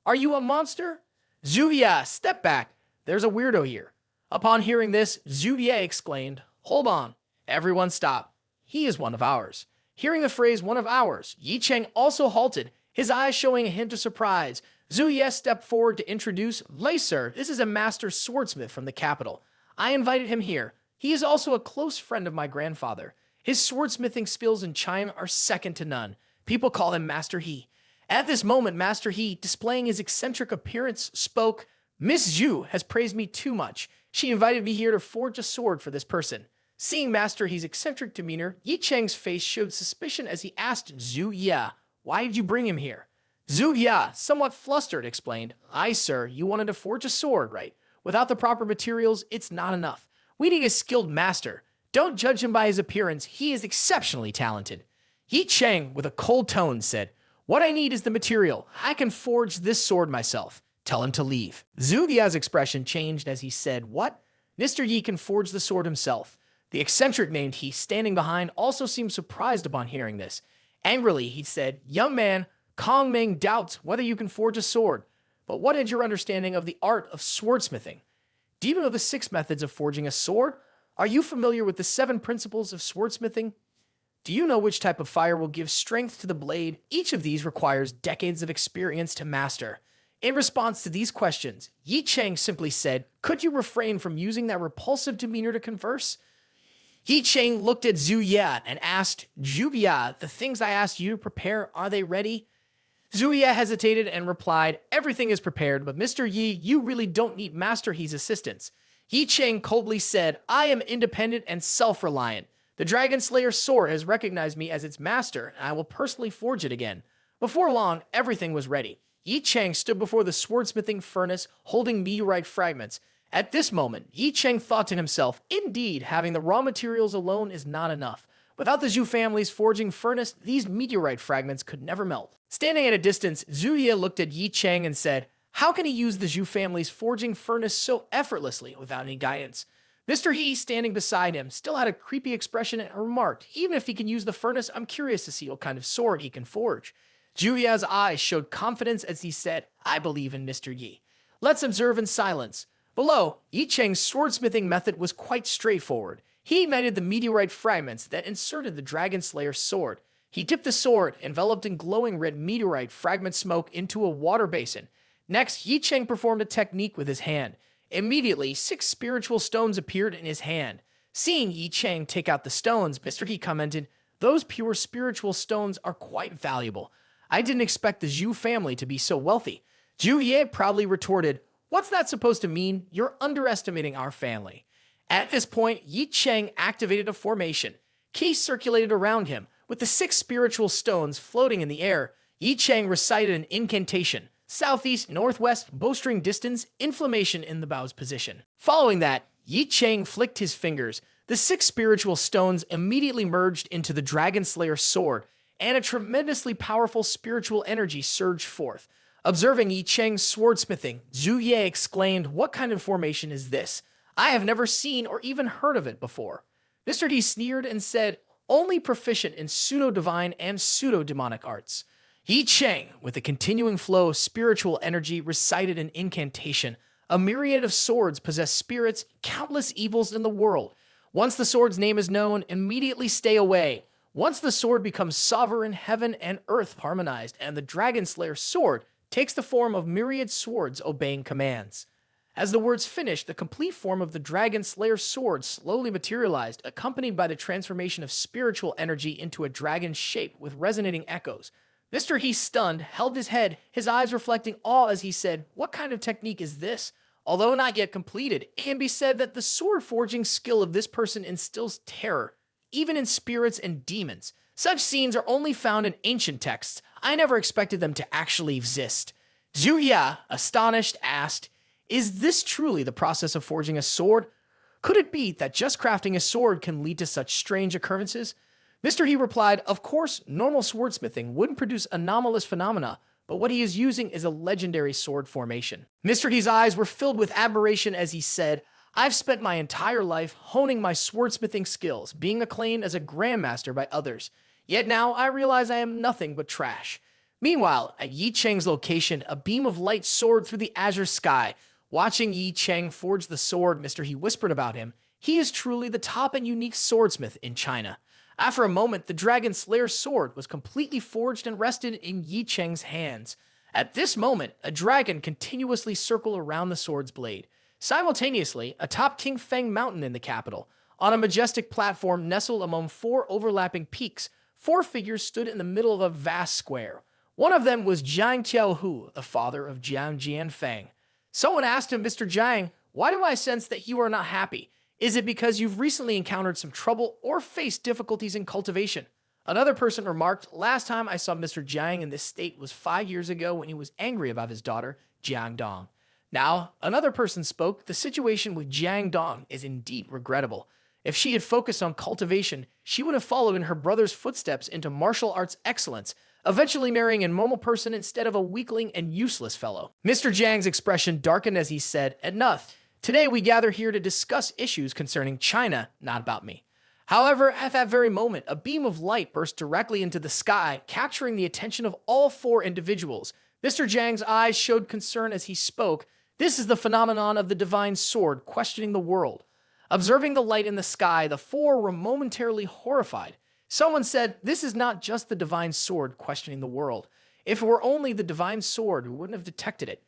"Are you a monster?" "Zhu Ye, step back. There's a weirdo here." Upon hearing this, Zhu Ye exclaimed, "Hold on. Everyone stop. He is one of ours." Hearing the phrase "one of ours," Ye Cheng also halted, his eyes showing a hint of surprise. Zhu Ye stepped forward to introduce, "Sir, this is a master swordsmith from the capital. I invited him here. He is also a close friend of my grandfather. His swordsmithing skills in China are second to none. People call him Master He." At this moment, Master He, displaying his eccentric appearance, spoke, "Miss Zhu has praised me too much. She invited me here to forge a sword for this person." Seeing Master He's eccentric demeanor, Ye Cheng's face showed suspicion as he asked Zhu Ye, "Why did you bring him here?" Zhu Ye, somewhat flustered, explained, Sir, you wanted to forge a sword, right? Without the proper materials, it's not enough. We need a skilled master. Don't judge him by his appearance. He is exceptionally talented." Ye Cheng, with a cold tone, said, "What I need is the material. I can forge this sword myself. Tell him to leave." Zhu Ye's expression changed as he said, "What? Mr. Yi can forge the sword himself." The eccentric named He, standing behind, also seemed surprised upon hearing this. Angrily, he said, "Young man, Kong Meng doubts whether you can forge a sword. But what is your understanding of the art of swordsmithing? Do you know the 6 methods of forging a sword? Are you familiar with the 7 principles of swordsmithing? Do you know which type of fire will give strength to the blade? Each of these requires decades of experience to master." In response to these questions, Ye Cheng simply said, "Could you refrain from using that repulsive demeanor to converse?" Ye Cheng looked at Zhu Ye and asked, "Zhu Ye, the things I asked you to prepare, are they ready?" Zhu Ye hesitated and replied, "Everything is prepared, but Mr. Yi, you really don't need Master He's assistance." Ye Cheng coldly said, "I am independent and self-reliant. The Dragon Slayer sword has recognized me as its master, and I will personally forge it again." Before long, everything was ready. Ye Cheng stood before the swordsmithing furnace, holding meteorite fragments. At this moment, Ye Cheng thought to himself, indeed, having the raw materials alone is not enough. Without the Zhu family's forging furnace, these meteorite fragments could never melt. Standing at a distance, Zhu Ye looked at Ye Cheng and said, how can he use the Zhu family's forging furnace so effortlessly without any guidance? Mr. He, standing beside him, still had a creepy expression and remarked, even if he can use the furnace, I'm curious to see what kind of sword he can forge. Zhu Ye's eyes showed confidence as he said, I believe in Mr. Yi. Let's observe in silence. Below, Ye Cheng's swordsmithing method was quite straightforward. He ignited the meteorite fragments that inserted the Dragon Slayer's sword. He dipped the sword, enveloped in glowing red meteorite fragment smoke, into a water basin. Next, Ye Cheng performed a technique with his hand. Immediately, 6 spiritual stones appeared in his hand. Seeing Ye Cheng take out the stones, Mr. He commented, those pure spiritual stones are quite valuable. I didn't expect the Zhu family to be so wealthy. Zhu Ye proudly retorted, what's that supposed to mean? You're underestimating our family. At this point, Ye Cheng activated a formation. Qi circulated around him. With the 6 spiritual stones floating in the air, Ye Cheng recited an incantation. Southeast, northwest, bowstring distance, inflammation in the bow's position. Following that, Ye Cheng flicked his fingers. The 6 spiritual stones immediately merged into the Dragon Slayer's sword, and a tremendously powerful spiritual energy surged forth. Observing Ye Cheng's swordsmithing, Zhu Ye exclaimed, what kind of formation is this? I have never seen or even heard of it before. Mr. D sneered and said, only proficient in pseudo-divine and pseudo-demonic arts. Ye Cheng, with a continuing flow of spiritual energy, recited an incantation. A myriad of swords possess spirits, countless evils in the world. Once the sword's name is known, immediately stay away. Once the sword becomes sovereign, heaven and earth harmonized, and the Dragon Slayer's sword takes the form of myriad swords obeying commands. As the words finished, the complete form of the Dragon Slayer's sword slowly materialized, accompanied by the transformation of spiritual energy into a dragon's shape with resonating echoes. Mr. He, stunned, held his head, his eyes reflecting awe as he said, what kind of technique is this? Although not yet completed, it can be said that the sword forging skill of this person instills terror, even in spirits and demons. Such scenes are only found in ancient texts. I never expected them to actually exist. Zhu Ya, astonished, asked, is this truly the process of forging a sword? Could it be that just crafting a sword can lead to such strange occurrences? Mr. He replied, of course, normal swordsmithing wouldn't produce anomalous phenomena, but what he is using is a legendary sword formation. Mr. He's eyes were filled with admiration as he said, I've spent my entire life honing my swordsmithing skills, being acclaimed as a grandmaster by others. Yet now I realize I am nothing but trash. Meanwhile, at Ye Cheng's location, a beam of light soared through the azure sky. Watching Ye Cheng forge the sword, Mr. He whispered about him, he is truly the top and unique swordsmith in China. After a moment, the Dragon Slayer's sword was completely forged and rested in Ye Cheng's hands. At this moment, a dragon continuously circled around the sword's blade. Simultaneously, atop King Feng Mountain in the capital, on a majestic platform nestled among 4 overlapping peaks, 4 figures stood in the middle of a vast square. One of them was Jiang Tiaohu, the father of Jiang Jianfeng. Someone asked him, Mr. Jiang, why do I sense that you are not happy? Is it because you've recently encountered some trouble or faced difficulties in cultivation? Another person remarked, last time I saw Mr. Jiang in this state was 5 years ago when he was angry about his daughter, Jiang Dong. Now, another person spoke, the situation with Jiang Dong is indeed regrettable. If she had focused on cultivation, she would have followed in her brother's footsteps into martial arts excellence, eventually marrying a normal person instead of a weakling and useless fellow. Mr. Jiang's expression darkened as he said, enough. Today we gather here to discuss issues concerning China, not about me. However, at that very moment, a beam of light burst directly into the sky, capturing the attention of all 4 individuals. Mr. Jiang's eyes showed concern as he spoke. This is the phenomenon of the divine sword questioning the world. Observing the light in the sky, the 4 were momentarily horrified. Someone said, this is not just the divine sword questioning the world. If it were only the divine sword, we wouldn't have detected it.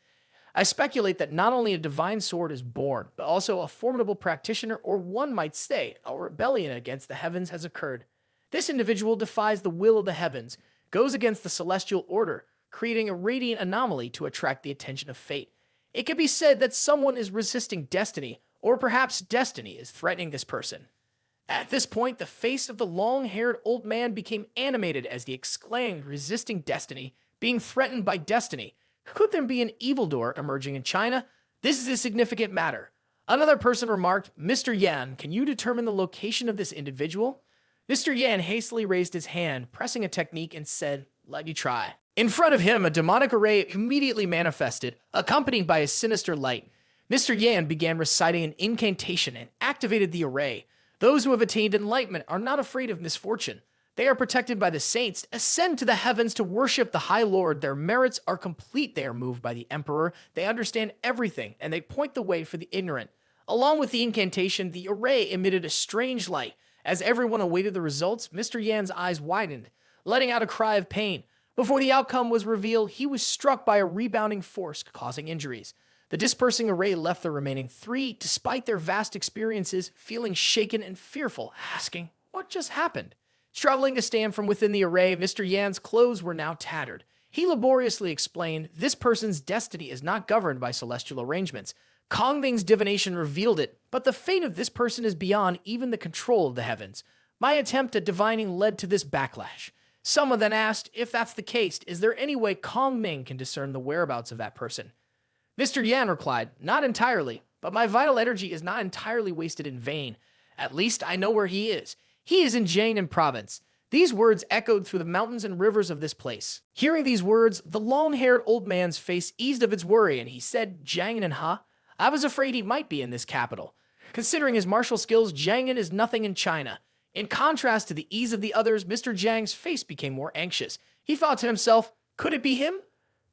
I speculate that not only a divine sword is born, but also a formidable practitioner, or one might say, a rebellion against the heavens has occurred. This individual defies the will of the heavens, goes against the celestial order, creating a radiant anomaly to attract the attention of fate. It could be said that someone is resisting destiny, or perhaps destiny is threatening this person. At this point, the face of the long-haired old man became animated as he exclaimed, resisting destiny, being threatened by destiny. Could there be an evildoer emerging in China? This is a significant matter. Another person remarked, "Mr. Yan, can you determine the location of this individual?" Mr. Yan hastily raised his hand, pressing a technique, and said, "Let me try." In front of him, a demonic array immediately manifested, accompanied by a sinister light. Mr. Yan began reciting an incantation and activated the array. Those who have attained enlightenment are not afraid of misfortune. They are protected by the saints, ascend to the heavens to worship the High Lord. Their merits are complete. They are moved by the Emperor. They understand everything, and they point the way for the ignorant. Along with the incantation, the array emitted a strange light. As everyone awaited the results, Mr. Yan's eyes widened, letting out a cry of pain. Before the outcome was revealed, he was struck by a rebounding force, causing injuries. The dispersing array left the remaining three, despite their vast experiences, feeling shaken and fearful, asking, "What just happened?" Struggling to stand from within the array, Mr. Yan's clothes were now tattered. He laboriously explained, "This person's destiny is not governed by celestial arrangements. Kongming's divination revealed it, but the fate of this person is beyond even the control of the heavens. My attempt at divining led to this backlash." Someone then asked, "If that's the case, is there any way Kongming can discern the whereabouts of that person?" Mr. Yan replied, "Not entirely, but my vital energy is not entirely wasted in vain. At least I know where he is. He is in Jiangnan province." These words echoed through the mountains and rivers of this place. Hearing these words, the long-haired old man's face eased of its worry, and he said, "Jiangnan, huh? I was afraid he might be in this capital. Considering his martial skills, Jiangnan is nothing in China." In contrast to the ease of the others, Mr. Jiang's face became more anxious. He thought to himself, "Could it be him?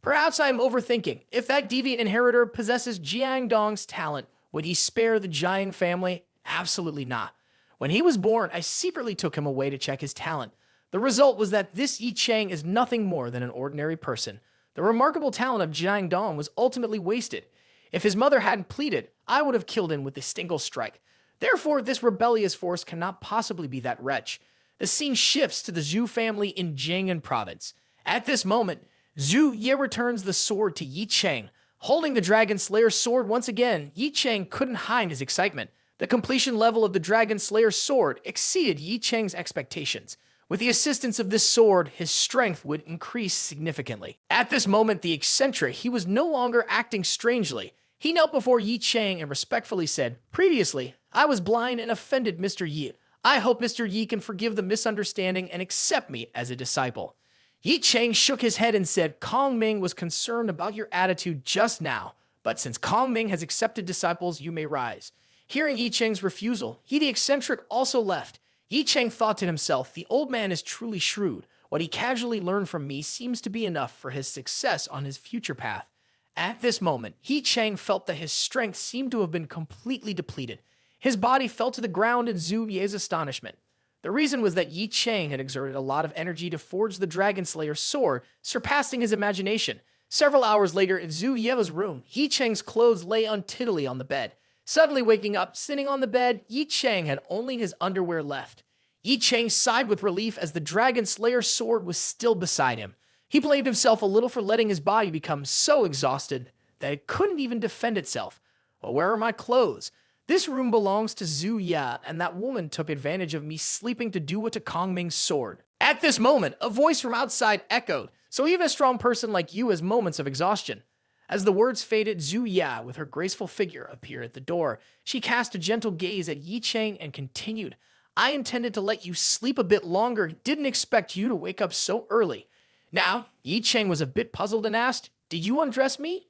Perhaps I am overthinking. If that deviant inheritor possesses Jiang Dong's talent, would he spare the Jiang family? Absolutely not. When he was born, I secretly took him away to check his talent. The result was that this Ye Cheng is nothing more than an ordinary person. The remarkable talent of Jiang Dong was ultimately wasted. If his mother hadn't pleaded, I would have killed him with a single strike. Therefore, this rebellious force cannot possibly be that wretch." The scene shifts to the Zhu family in Jiangnan province. At this moment, Zhu Ye returns the sword to Ye Cheng. Holding the Dragon Slayer's sword once again, Ye Cheng couldn't hide his excitement. The completion level of the Dragon Slayer's sword exceeded Ye Cheng's expectations. With the assistance of this sword, his strength would increase significantly. At this moment, the eccentric, he was no longer acting strangely. He knelt before Ye Cheng and respectfully said, "Previously, I was blind and offended Mr. Yi. I hope Mr. Yi can forgive the misunderstanding and accept me as a disciple." Ye Cheng shook his head and said, "Kongming was concerned about your attitude just now, but since Kongming has accepted disciples, you may rise." Hearing Ye Cheng's refusal, he the eccentric also left. Ye Cheng thought to himself, "The old man is truly shrewd. What he casually learned from me seems to be enough for his success on his future path." At this moment, Ye Cheng felt that his strength seemed to have been completely depleted. His body fell to the ground in Zhu Ye's astonishment. The reason was that Ye Cheng had exerted a lot of energy to forge the Dragon Slayer's sword, surpassing his imagination. Several hours later, in Zhu Ye's room, Ye Cheng's clothes lay untidily on the bed. Suddenly waking up, sitting on the bed, Ye Cheng had only his underwear left. Ye Cheng sighed with relief as the Dragon Slayer's sword was still beside him. He blamed himself a little for letting his body become so exhausted that it couldn't even defend itself. "Well, where are my clothes? This room belongs to Zhu Ya, and that woman took advantage of me sleeping to do what to Kongming's sword." At this moment, a voice from outside echoed, "So even a strong person like you has moments of exhaustion." As the words faded, Zhu Ya, with her graceful figure, appeared at the door. She cast a gentle gaze at Ye Cheng and continued, "I intended to let you sleep a bit longer, didn't expect you to wake up so early." Now, Ye Cheng was a bit puzzled and asked, "Did you undress me?"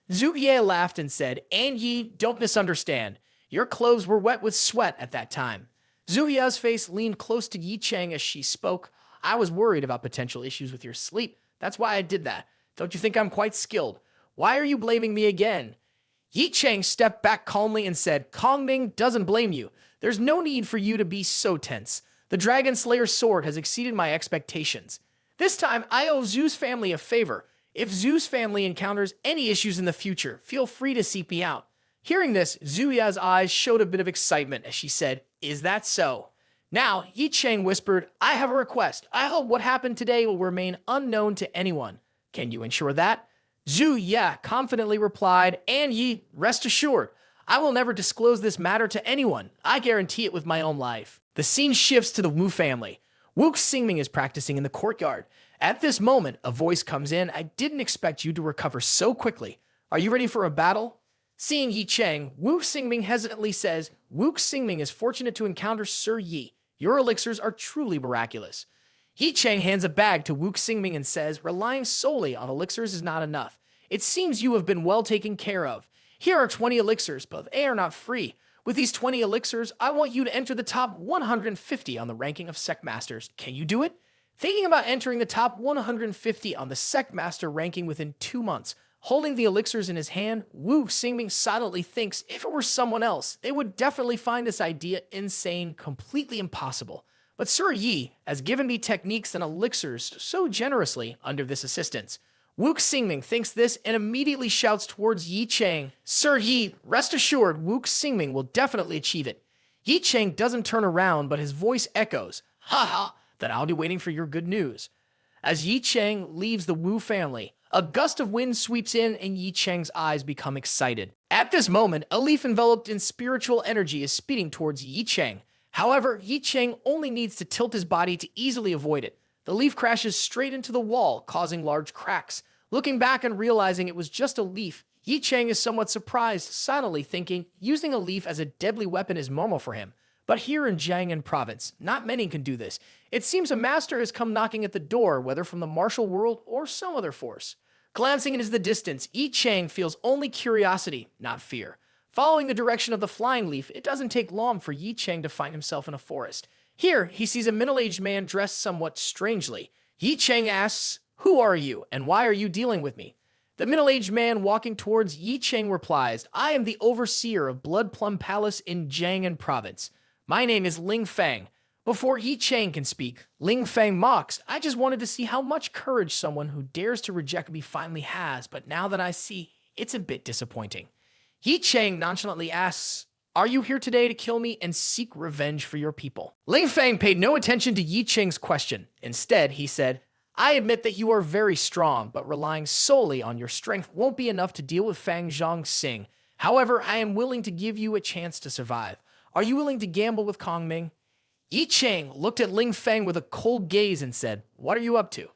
Zhu Ye laughed and said, "And Yi, don't misunderstand. Your clothes were wet with sweat at that time." Zhu Ye's face leaned close to Ye Cheng as she spoke. "I was worried about potential issues with your sleep. That's why I did that. Don't you think I'm quite skilled? Why are you blaming me again?" Ye Cheng stepped back calmly and said, "Kongming doesn't blame you. There's no need for you to be so tense. The Dragon Slayer's sword has exceeded my expectations. This time, I owe Zhu's family a favor. If Zhu's family encounters any issues in the future, feel free to seek me out." Hearing this, Zhu Ya's eyes showed a bit of excitement as she said, "Is that so?" Now, Ye Cheng whispered, "I have a request. I hope what happened today will remain unknown to anyone. Can you ensure that?" Zhu Ya confidently replied, "And Yi, rest assured, I will never disclose this matter to anyone. I guarantee it with my own life." The scene shifts to the Wu family. Wu Xingming is practicing in the courtyard. At this moment, a voice comes in. "I didn't expect you to recover so quickly. Are you ready for a battle?" Seeing Ye Cheng, Wu Xingming hesitantly says, Wu Xingming is fortunate to encounter Sir Yi. Your elixirs are truly miraculous. Ye Cheng hands a bag to Wu Xingming and says, relying solely on elixirs is not enough. It seems you have been well taken care of. Here are 20 elixirs, but they are not free. With these 20 elixirs, I want you to enter the top 150 on the ranking of sect masters. Can you do it? Thinking about entering the top 150 on the sect master ranking within 2 months, holding the elixirs in his hand, Wu Xingming silently thinks if it were someone else, they would definitely find this idea insane, completely impossible. But Sir Yi has given me techniques and elixirs so generously under this assistance. Wu Xingming thinks this and immediately shouts towards Ye Cheng, Sir Yi, rest assured Wu Xingming will definitely achieve it. Ye Cheng doesn't turn around, but his voice echoes, haha, then I'll be waiting for your good news. As Ye Cheng leaves the Wu family, a gust of wind sweeps in and Ye Cheng's eyes become excited. At this moment, a leaf enveloped in spiritual energy is speeding towards Ye Cheng. However, Ye Cheng only needs to tilt his body to easily avoid it. The leaf crashes straight into the wall, causing large cracks. Looking back and realizing it was just a leaf, Ye Cheng is somewhat surprised, silently thinking using a leaf as a deadly weapon is normal for him. But here in Jiangnan province, not many can do this. It seems a master has come knocking at the door, whether from the martial world or some other force. Glancing into the distance, Ye Cheng feels only curiosity, not fear. Following the direction of the flying leaf, it doesn't take long for Ye Cheng to find himself in a forest. Here, he sees a middle-aged man dressed somewhat strangely. Ye Cheng asks, who are you, and why are you dealing with me? The middle-aged man walking towards Ye Cheng replies, I am the overseer of Blood Plum Palace in Jiangnan province. My name is Ling Fang. Before Ye Cheng can speak, Ling Fang mocks, I just wanted to see how much courage someone who dares to reject me finally has, but now that I see, it's a bit disappointing. Ye Cheng nonchalantly asks, are you here today to kill me and seek revenge for your people? Ling Fang paid no attention to Ye Cheng's question. Instead, he said, I admit that you are very strong, but relying solely on your strength won't be enough to deal with Fang Zhongxing. However, I am willing to give you a chance to survive. Are you willing to gamble with Kongming? Ye Cheng looked at Ling Fang with a cold gaze and said, what are you up to?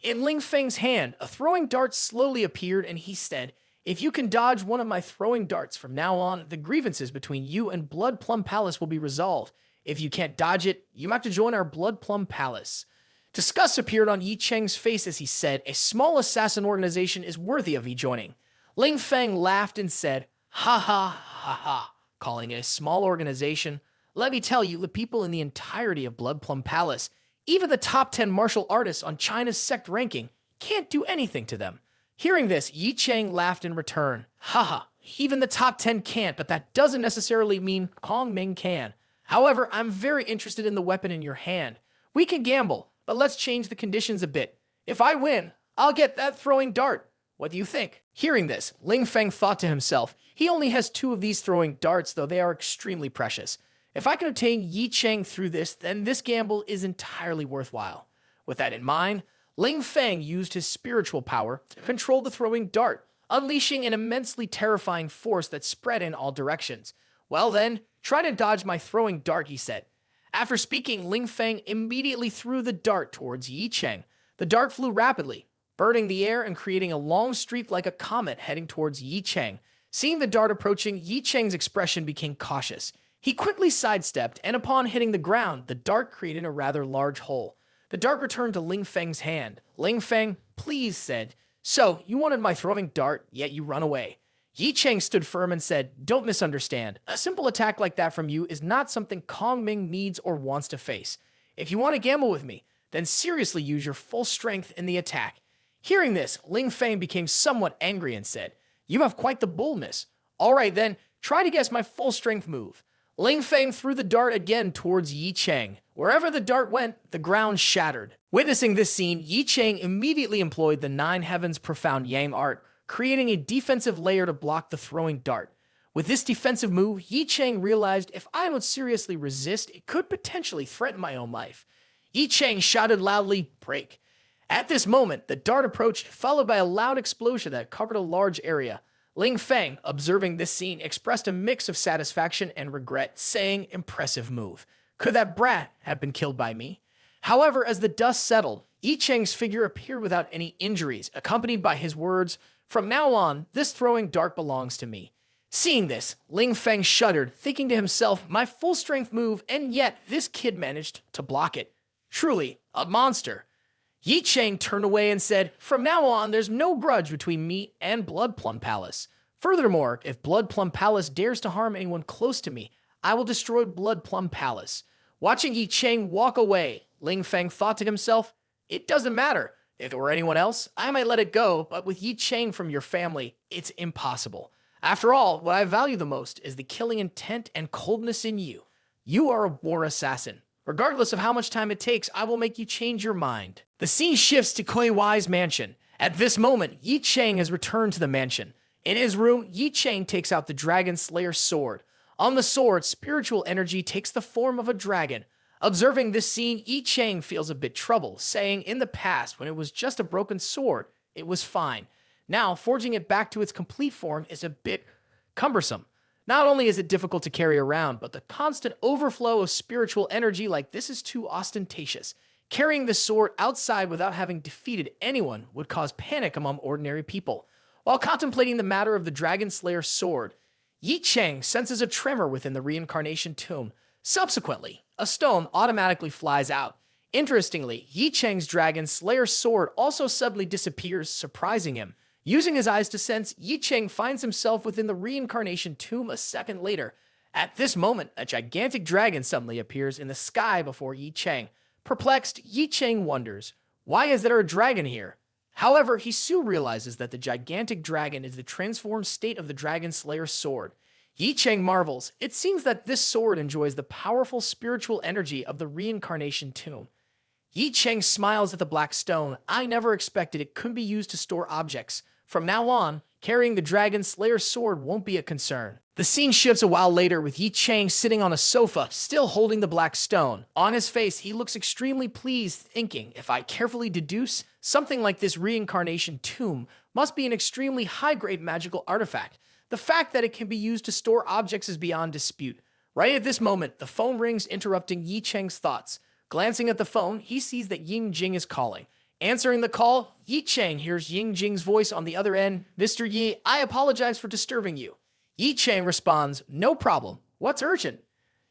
In Ling Fang's hand, a throwing dart slowly appeared and he said, if you can dodge one of my throwing darts from now on, the grievances between you and Blood Plum Palace will be resolved. If you can't dodge it, you have to join our Blood Plum Palace. Disgust appeared on Ye Cheng's face as he said, a small assassin organization is worthy of me joining. Ling Fang laughed and said, ha ha ha ha, calling it a small organization. Let me tell you, the people in the entirety of Blood Plum Palace, even the top 10 martial artists on China's sect ranking, can't do anything to them. Hearing this, Ye Cheng laughed in return. Haha, even the top 10 can't, but that doesn't necessarily mean Kongming can. However, I'm very interested in the weapon in your hand. We can gamble, but let's change the conditions a bit. If I win, I'll get that throwing dart. What do you think? Hearing this, Ling Fang thought to himself, he only has 2 of these throwing darts, though they are extremely precious. If I can obtain Ye Cheng through this, then this gamble is entirely worthwhile. With that in mind, Ling Fang used his spiritual power to control the throwing dart, unleashing an immensely terrifying force that spread in all directions. Well then, try to dodge my throwing dart, he said. After speaking, Ling Fang immediately threw the dart towards Ye Cheng. The dart flew rapidly, burning the air and creating a long streak like a comet heading towards Ye Cheng. Seeing the dart approaching, Ye Cheng's expression became cautious. He quickly sidestepped, and upon hitting the ground, the dart created a rather large hole. The dart returned to Ling Fang's hand. Ling Fang, please, said, so, you wanted my throwing dart, yet you run away. Ye Cheng stood firm and said, don't misunderstand. A simple attack like that from you is not something Kongming needs or wants to face. If you want to gamble with me, then seriously use your full strength in the attack. Hearing this, Ling Fang became somewhat angry and said, you have quite the boldness. All right then, try to guess my full strength move. Ling Fang threw the dart again towards Ye Cheng. Wherever the dart went, the ground shattered. Witnessing this scene, Ye Cheng immediately employed the 9 Heavens Profound Yang art, creating a defensive layer to block the throwing dart. With this defensive move, Ye Cheng realized if I don't seriously resist, it could potentially threaten my own life. Ye Cheng shouted loudly, break. At this moment, the dart approached, followed by a loud explosion that covered a large area. Ling Fang, observing this scene, expressed a mix of satisfaction and regret, saying, impressive move. Could that brat have been killed by me? However, as the dust settled, Ye Cheng's figure appeared without any injuries, accompanied by his words, from now on, this throwing dart belongs to me. Seeing this, Ling Feng shuddered, thinking to himself, my full-strength move, and yet this kid managed to block it. Truly, a monster. Ye Cheng turned away and said, from now on, there's no grudge between me and Blood Plum Palace. Furthermore, if Blood Plum Palace dares to harm anyone close to me, I will destroy Blood Plum Palace. Watching Ye Cheng walk away, Ling Feng thought to himself, it doesn't matter. If it were anyone else, I might let it go, but with Ye Cheng from your family, it's impossible. After all, what I value the most is the killing intent and coldness in you. You are a war assassin. Regardless of how much time it takes, I will make you change your mind. The scene shifts to Kuei Wai's mansion. At this moment, Ye Cheng has returned to the mansion. In his room, Ye Cheng takes out the Dragon Slayer sword. On the sword, spiritual energy takes the form of a dragon. Observing this scene, Ye Cheng feels a bit troubled, saying in the past, when it was just a broken sword, it was fine. Now, forging it back to its complete form is a bit cumbersome. Not only is it difficult to carry around, but the constant overflow of spiritual energy like this is too ostentatious. Carrying the sword outside without having defeated anyone would cause panic among ordinary people. While contemplating the matter of the Dragon Slayer sword, Ye Cheng senses a tremor within the reincarnation tomb. Subsequently, a stone automatically flies out. Interestingly, Ye Cheng's Dragon Slayer sword also suddenly disappears, surprising him. Using his eyes to sense, Ye Cheng finds himself within the reincarnation tomb a second later. At this moment, a gigantic dragon suddenly appears in the sky before Ye Cheng. Perplexed, Ye Cheng wonders, why is there a dragon here? However, he soon realizes that the gigantic dragon is the transformed state of the Dragon Slayer sword. Ye Cheng marvels, it seems that this sword enjoys the powerful spiritual energy of the reincarnation tomb. Ye Cheng smiles at the black stone. I never expected it could be used to store objects. From now on, carrying the Dragon Slayer sword won't be a concern. The scene shifts a while later with Ye Cheng sitting on a sofa, still holding the black stone. On his face, he looks extremely pleased, thinking, if I carefully deduce, something like this reincarnation tomb must be an extremely high-grade magical artifact. The fact that it can be used to store objects is beyond dispute. Right at this moment, the phone rings, interrupting Ye Cheng's thoughts. Glancing at the phone, he sees that Ying Jing is calling. Answering the call, Ye Cheng hears Ying Jing's voice on the other end. Mr. Yi, I apologize for disturbing you. Ye Cheng responds, no problem. What's urgent?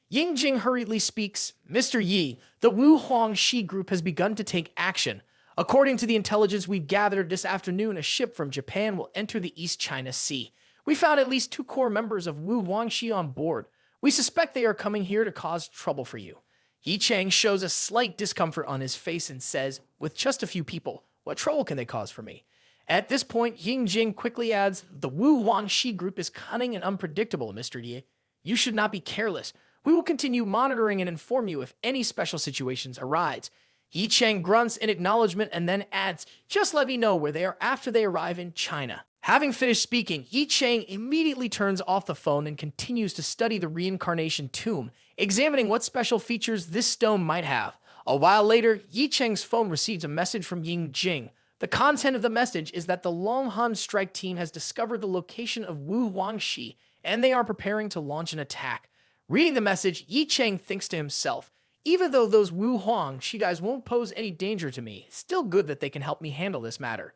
Ying Jing hurriedly speaks, Mr. Yi, the Wu Huangxi group has begun to take action. According to the intelligence we've gathered this afternoon, a ship from Japan will enter the East China Sea. We found at least 2 core members of Wu Huangxi on board. We suspect they are coming here to cause trouble for you. Ye Cheng shows a slight discomfort on his face and says, with just a few people, what trouble can they cause for me? At this point, Ying Jing quickly adds, the Wu Huangxi group is cunning and unpredictable, Mr. Ye. You should not be careless. We will continue monitoring and inform you if any special situations arise. Ye Cheng grunts in acknowledgement and then adds, just let me know where they are after they arrive in China. Having finished speaking, Ye Cheng immediately turns off the phone and continues to study the reincarnation tomb, examining what special features this stone might have. A while later, Ye Cheng's phone receives a message from Ying Jing. The content of the message is that the Long Han strike team has discovered the location of Wu Huangxi, and they are preparing to launch an attack. Reading the message, Ye Cheng thinks to himself, even though those Wu Huangxi guys won't pose any danger to me, it's still good that they can help me handle this matter.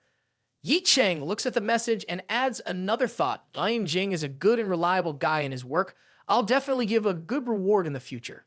Ye Cheng looks at the message and adds another thought. Ying Jing is a good and reliable guy in his work. I'll definitely give a good reward in the future.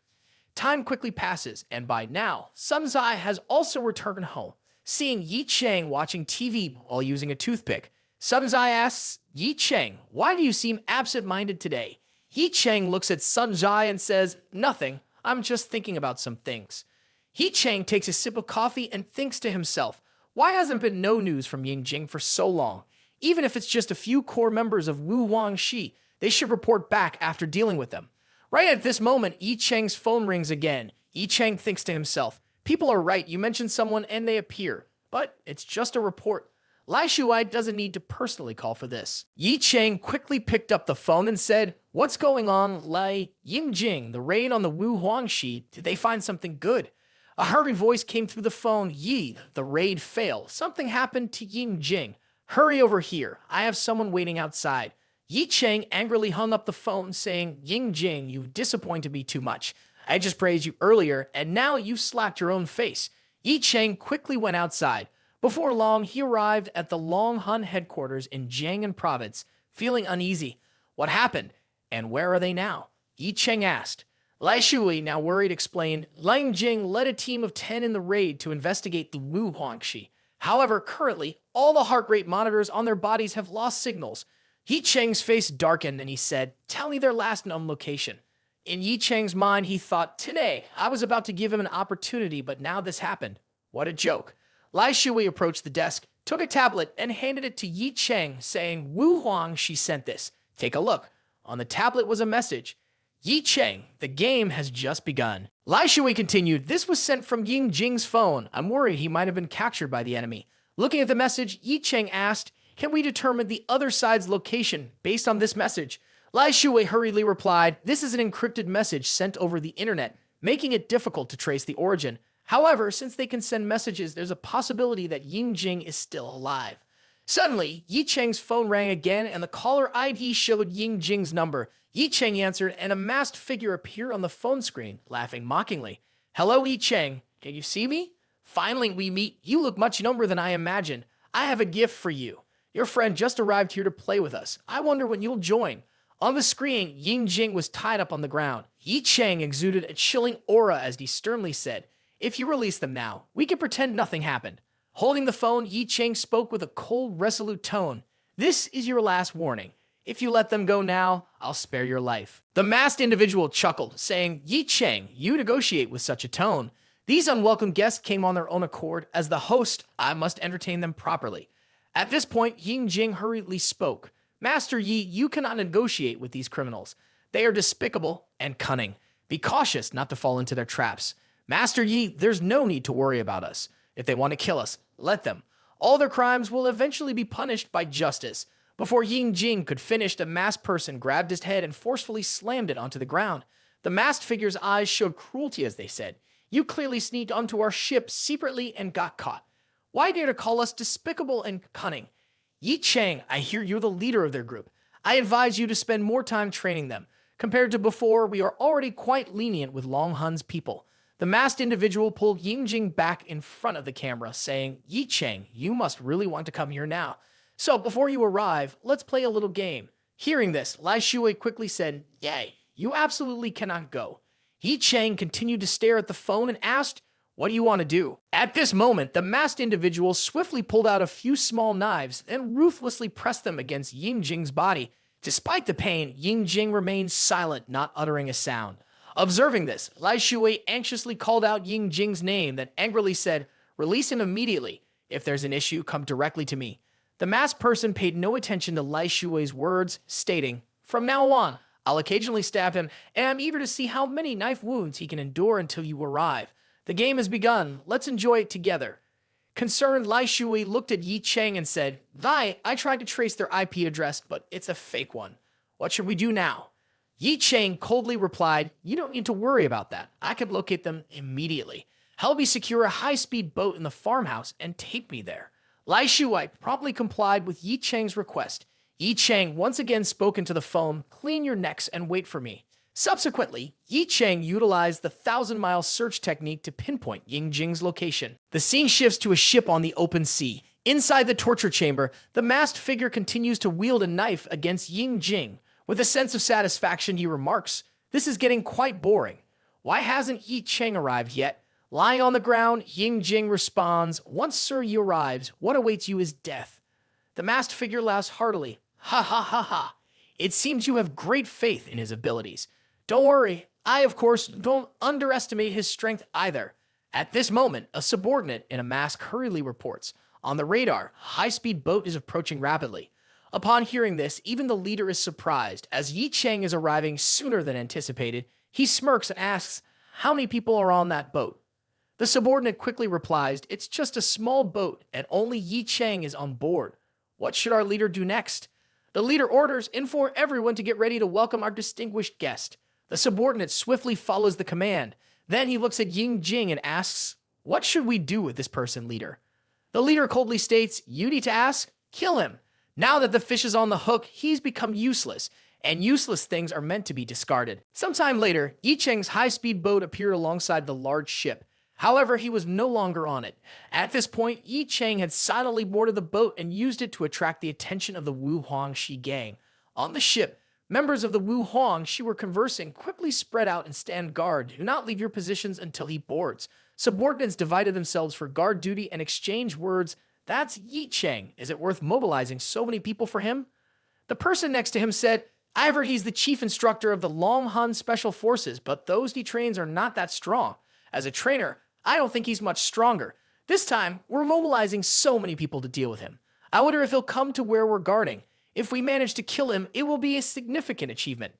Time quickly passes, and by now, Sun Zai has also returned home. Seeing Ye Cheng watching TV while using a toothpick, Sun Zai asks, Ye Cheng, why do you seem absent-minded today? Ye Cheng looks at Sun Zai and says, nothing, I'm just thinking about some things. Ye Cheng takes a sip of coffee and thinks to himself, why hasn't been no news from Ying Jing for so long? Even if it's just a few core members of Wu Huangxi, they should report back after dealing with them. Right at this moment, Ye Cheng's phone rings again. Ye Cheng thinks to himself, people are right, you mention someone and they appear. But it's just a report. Lai Shuai doesn't need to personally call for this. Ye Cheng quickly picked up the phone and said, what's going on, Lai? Ying Jing, the raid on the Wu Huangxi, did they find something good? A hurried voice came through the phone. Yi, the raid failed. Something happened to Ying Jing. Hurry over here. I have someone waiting outside. Ye Cheng angrily hung up the phone, saying, Ying Jing, you've disappointed me too much. I just praised you earlier, and now you've slapped your own face. Ye Cheng quickly went outside. Before long, he arrived at the Long Han headquarters in Jiangnan province, feeling uneasy. What happened? And where are they now? Ye Cheng asked. Lai Shui, now worried, explained, Lang Jing led a team of 10 in the raid to investigate the Wu Huangxi. However, currently, all the heart rate monitors on their bodies have lost signals. Ye Cheng's face darkened and he said, tell me their last known location. In Ye Cheng's mind, he thought, today, I was about to give him an opportunity, but now this happened. What a joke. Lai Shui approached the desk, took a tablet, and handed it to Ye Cheng, saying, Wu Huang, she sent this. Take a look. On the tablet was a message. Ye Cheng, the game has just begun. Lai Shui continued, this was sent from Ying Jing's phone. I'm worried he might have been captured by the enemy. Looking at the message, Ye Cheng asked, can we determine the other side's location based on this message? Lai Shui hurriedly replied, this is an encrypted message sent over the internet, making it difficult to trace the origin. However, since they can send messages, there's a possibility that Ying Jing is still alive. Suddenly, Ye Cheng's phone rang again and the caller ID showed Ying Jing's number. Ye Cheng answered and a masked figure appeared on the phone screen, laughing mockingly. Hello, Ye Cheng. Can you see me? Finally, we meet. You look much younger than I imagined. I have a gift for you. Your friend just arrived here to play with us. I wonder when you'll join. On the screen, Ying Jing was tied up on the ground. Ye Cheng exuded a chilling aura as he sternly said, if you release them now, we can pretend nothing happened. Holding the phone, Ye Cheng spoke with a cold, resolute tone. This is your last warning. If you let them go now, I'll spare your life. The masked individual chuckled, saying, Ye Cheng, you negotiate with such a tone. These unwelcome guests came on their own accord. As the host, I must entertain them properly. At this point, Ying Jing hurriedly spoke. Master Yi, you cannot negotiate with these criminals. They are despicable and cunning. Be cautious not to fall into their traps. Master Yi, there's no need to worry about us. If they want to kill us, let them. All their crimes will eventually be punished by justice. Before Ying Jing could finish, the masked person grabbed his head and forcefully slammed it onto the ground. The masked figure's eyes showed cruelty as they said, you clearly sneaked onto our ship secretly and got caught. Why dare to call us despicable and cunning? Ye Cheng, I hear you're the leader of their group. I advise you to spend more time training them. Compared to before, we are already quite lenient with Long Hun's people. The masked individual pulled Ying Jing back in front of the camera, saying, Ye Cheng, you must really want to come here now. So before you arrive, let's play a little game. Hearing this, Lai Shui quickly said, Yay, you absolutely cannot go. Ye Cheng continued to stare at the phone and asked, what do you want to do? At this moment, the masked individual swiftly pulled out a few small knives and ruthlessly pressed them against Ying Jing's body. Despite the pain, Ying Jing remained silent, not uttering a sound. Observing this, Lai Shui anxiously called out Ying Jing's name, then angrily said, release him immediately. If there's an issue, come directly to me. The masked person paid no attention to Lai Shui's words, stating, from now on, I'll occasionally stab him, and I'm eager to see how many knife wounds he can endure until you arrive. The game has begun. Let's enjoy it together. Concerned, Lai Shui looked at Ye Cheng and said, I tried to trace their IP address, but it's a fake one. What should we do now? Ye Cheng coldly replied, you don't need to worry about that. I could locate them immediately. Help me secure a high-speed boat in the farmhouse and take me there. Lai Shui promptly complied with Ye Cheng's request. Ye Cheng once again spoke into the phone, clean your necks and wait for me. Subsequently, Ye Cheng utilized the 1,000-mile search technique to pinpoint Ying Jing's location. The scene shifts to a ship on the open sea. Inside the torture chamber, the masked figure continues to wield a knife against Ying Jing. With a sense of satisfaction, he remarks, this is getting quite boring. Why hasn't Ye Cheng arrived yet? Lying on the ground, Ying Jing responds, once Sir Yi arrives, what awaits you is death. The masked figure laughs heartily. Ha ha ha ha. It seems you have great faith in his abilities. Don't worry, I, of course, don't underestimate his strength either. At this moment, a subordinate in a mask hurriedly reports. On the radar, a high-speed boat is approaching rapidly. Upon hearing this, even the leader is surprised. As Ye Cheng is arriving sooner than anticipated, he smirks and asks, how many people are on that boat? The subordinate quickly replies, it's just a small boat and only Ye Cheng is on board. What should our leader do next? The leader orders, inform everyone to get ready to welcome our distinguished guest. The subordinate swiftly follows the command. Then he looks at Ying Jing and asks, what should we do with this person, leader? The leader coldly states, you need to ask, kill him. Now that the fish is on the hook, he's become useless, and useless things are meant to be discarded. Sometime later, Ye Cheng's high-speed boat appeared alongside the large ship. However, he was no longer on it. At this point, Ye Cheng had silently boarded the boat and used it to attract the attention of the Wu Huangxi gang. On the ship, Members of the Wu Huang she were conversing quickly spread out and stand guard. Do not leave your positions until he boards. Subordinates divided themselves for guard duty and exchanged words. That's Ye Cheng. Is it worth mobilizing so many people for him? The person next to him said, I've heard he's the chief instructor of the Long Han Special Forces, but those he trains are not that strong. As a trainer, I don't think he's much stronger. This time, we're mobilizing so many people to deal with him. I wonder if he'll come to where we're guarding. If we manage to kill him, it will be a significant achievement.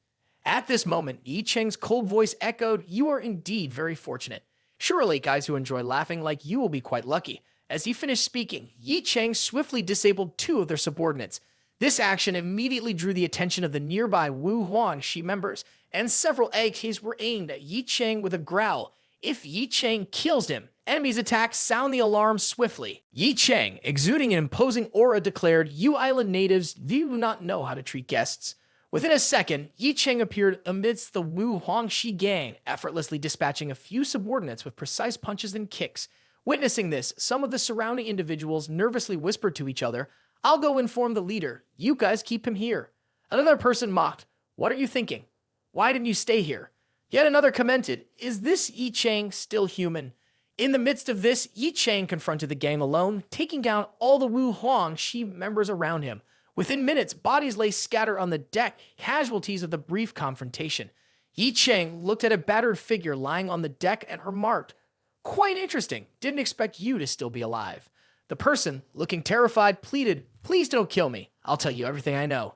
At this moment, Ye Cheng's cold voice echoed, You are indeed very fortunate. Surely guys who enjoy laughing like you will be quite lucky. As he finished speaking, Ye Cheng swiftly disabled 2 of their subordinates. This action immediately drew the attention of the nearby Wu Huang Shi members, and several AKs were aimed at Ye Cheng with a growl. If Ye Cheng kills him, enemies attack sound the alarm swiftly. Ye Cheng, exuding an imposing aura, declared, You island natives do not know how to treat guests. Within a second, Ye Cheng appeared amidst the Wu Huangshi gang, effortlessly dispatching a few subordinates with precise punches and kicks. Witnessing this, some of the surrounding individuals nervously whispered to each other, I'll go inform the leader. You guys keep him here. Another person mocked, What are you thinking? Why didn't you stay here? Yet another commented, Is this Ye Cheng still human? In the midst of this, Ye Cheng confronted the gang alone, taking down all the Wu Huangshi members around him. Within minutes, bodies lay scattered on the deck, casualties of the brief confrontation. Ye Cheng looked at a battered figure lying on the deck and remarked, Quite interesting. Didn't expect you to still be alive. The person, looking terrified, pleaded, Please don't kill me. I'll tell you everything I know.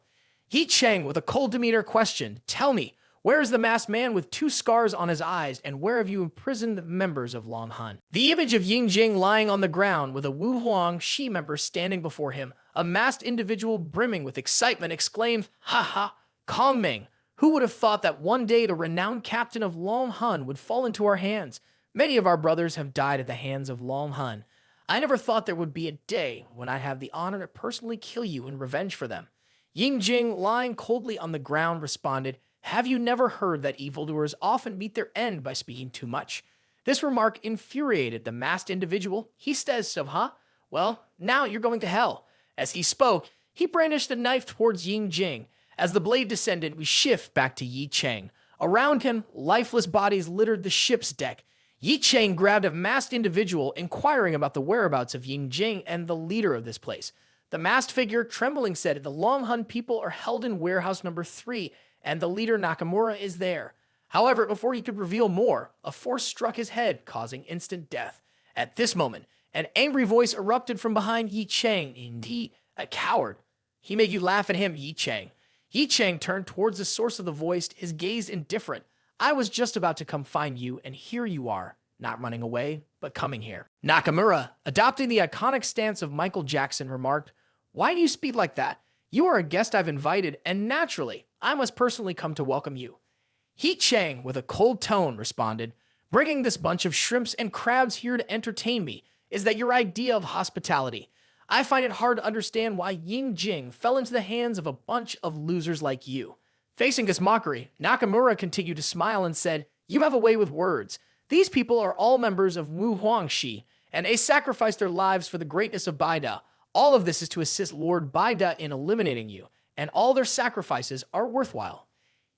Ye Cheng, with a cold demeanor, questioned, Tell me, where is the masked man with 2 scars on his eyes, and where have you imprisoned the members of Long Han? The image of Ye Cheng lying on the ground with a Wu Huang Shi member standing before him, a masked individual brimming with excitement, exclaimed, Ha ha, Kong Ming, who would have thought that one day the renowned captain of Long Han would fall into our hands? Many of our brothers have died at the hands of Long Han. I never thought there would be a day when I'd have the honor to personally kill you in revenge for them. Ye Cheng, lying coldly on the ground, responded, Have you never heard that evildoers often meet their end by speaking too much? This remark infuriated the masked individual. He says, huh? Well, now you're going to hell. As he spoke, he brandished a knife towards Ye Cheng. As the blade descended, we shift back to Ye Cheng. Around him, lifeless bodies littered the ship's deck. Ye Cheng grabbed a masked individual, inquiring about the whereabouts of Ye Cheng and the leader of this place. The masked figure, trembling, said, The Long Han people are held in warehouse number 3, and the leader Nakamura is there. However, before he could reveal more, a force struck his head, causing instant death. At this moment, an angry voice erupted from behind Ye Cheng. Indeed, a coward. He make you laugh at him, Ye Cheng. Ye Cheng turned towards the source of the voice, his gaze indifferent. I was just about to come find you, and here you are, not running away, but coming here. Nakamura, adopting the iconic stance of Michael Jackson, remarked, Why do you speak like that? You are a guest I've invited, and naturally, I must personally come to welcome you. Ye Cheng, with a cold tone, responded, Bringing this bunch of shrimps and crabs here to entertain me, is that your idea of hospitality? I find it hard to understand why Ye Cheng fell into the hands of a bunch of losers like you. Facing this mockery, Nakamura continued to smile and said, You have a way with words. These people are all members of Wu Huangshi, and they sacrificed their lives for the greatness of Baida. All of this is to assist Lord Baida in eliminating you, and all their sacrifices are worthwhile.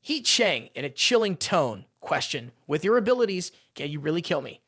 Ye Cheng, in a chilling tone, questioned, With your abilities, can you really kill me?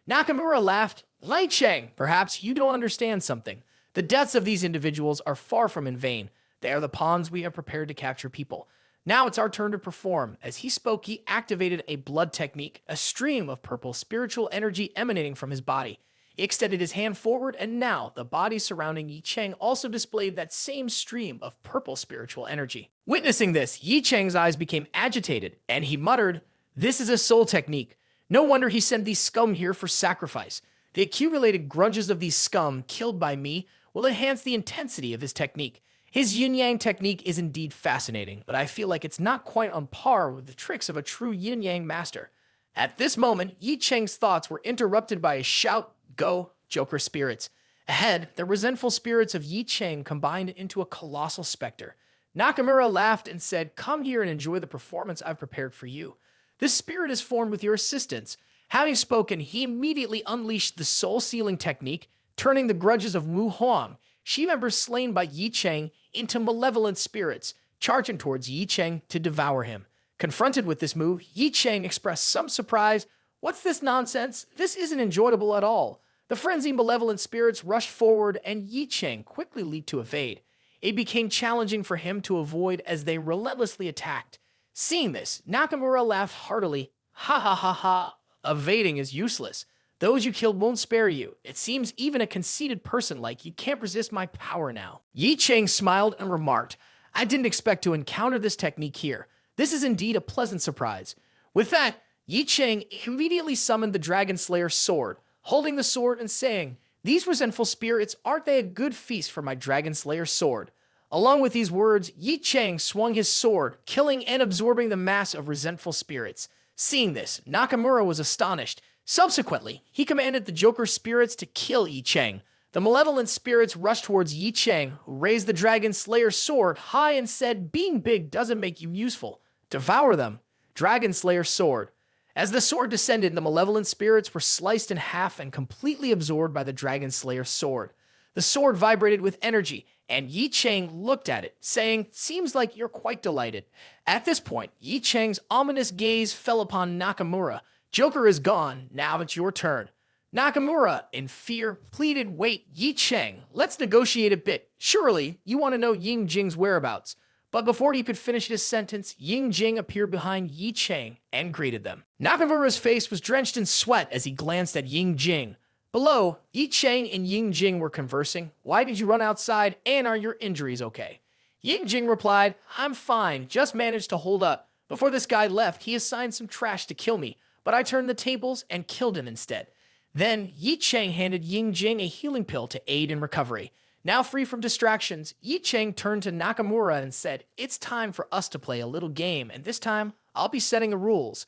Nakamura laughed, Ye Cheng, perhaps you don't understand something. The deaths of these individuals are far from in vain. They are the pawns we have prepared to capture people. Now it's our turn to perform. As he spoke, he activated a blood technique, a stream of purple spiritual energy emanating from his body. He extended his hand forward, and now the bodies surrounding Ye Cheng also displayed that same stream of purple spiritual energy. Witnessing this, Ye Cheng's eyes became agitated, and he muttered, This is a soul technique. No wonder he sent these scum here for sacrifice. The accumulated grudges of these scum killed by me will enhance the intensity of his technique. His yin-yang technique is indeed fascinating, but I feel like it's not quite on par with the tricks of a true yin-yang master. At this moment, Ye Cheng's thoughts were interrupted by a shout, Go, Joker spirits. Ahead, the resentful spirits of Ye Cheng combined into a colossal specter. Nakamura laughed and said, Come here and enjoy the performance I've prepared for you. This spirit is formed with your assistance. Having spoken, he immediately unleashed the soul-sealing technique, turning the grudges of Wu Huang, Shi members slain by Ye Cheng, into malevolent spirits. charging towards Ye Cheng to devour him. Confronted with this move, Ye Cheng expressed some surprise. What's this nonsense? This isn't enjoyable at all. The frenzied malevolent spirits rushed forward and Ye Cheng quickly leaped to evade. It became challenging for him to avoid as they relentlessly attacked. Seeing this, Nakamura laughed heartily. Ha ha ha ha. Evading is useless. Those you killed won't spare you. It seems even a conceited person like you can't resist my power now. Ye Cheng smiled and remarked, I didn't expect to encounter this technique here. This is indeed a pleasant surprise. With that, Ye Cheng immediately summoned the Dragon Slayer's sword, holding the sword and saying, These resentful spirits, aren't they a good feast for my Dragon Slayer's sword? Along with these words, Ye Cheng swung his sword, killing and absorbing the mass of resentful spirits. Seeing this, Nakamura was astonished. Subsequently, he commanded the Joker spirits to kill Ye Cheng. The malevolent spirits rushed towards Ye Cheng, who raised the Dragon Slayer's sword high and said, Being big doesn't make you useful. Devour them. Dragon Slayer's sword. As the sword descended, the malevolent spirits were sliced in half and completely absorbed by the Dragon Slayer's sword. The sword vibrated with energy, and Ye Cheng looked at it, saying, Seems like you're quite delighted. At this point, Ye Cheng's ominous gaze fell upon Nakamura. Joker is gone, now it's your turn. Nakamura, in fear, pleaded, Wait, Ye Cheng, let's negotiate a bit. Surely, you want to know Ye Cheng's whereabouts. But before he could finish his sentence, Ye Cheng appeared behind Ye Cheng and greeted them. Nakamura's face was drenched in sweat as he glanced at Ye Cheng. Below, Ye Cheng and Ye Cheng were conversing. Why did you run outside, and are your injuries okay? Ye Cheng replied, I'm fine, just managed to hold up. Before this guy left, he assigned some trash to kill me, but I turned the tables and killed him instead. Then, Ye Cheng handed Ye Cheng a healing pill to aid in recovery. Now free from distractions, Ye Cheng turned to Nakamura and said, It's time for us to play a little game, and this time, I'll be setting the rules.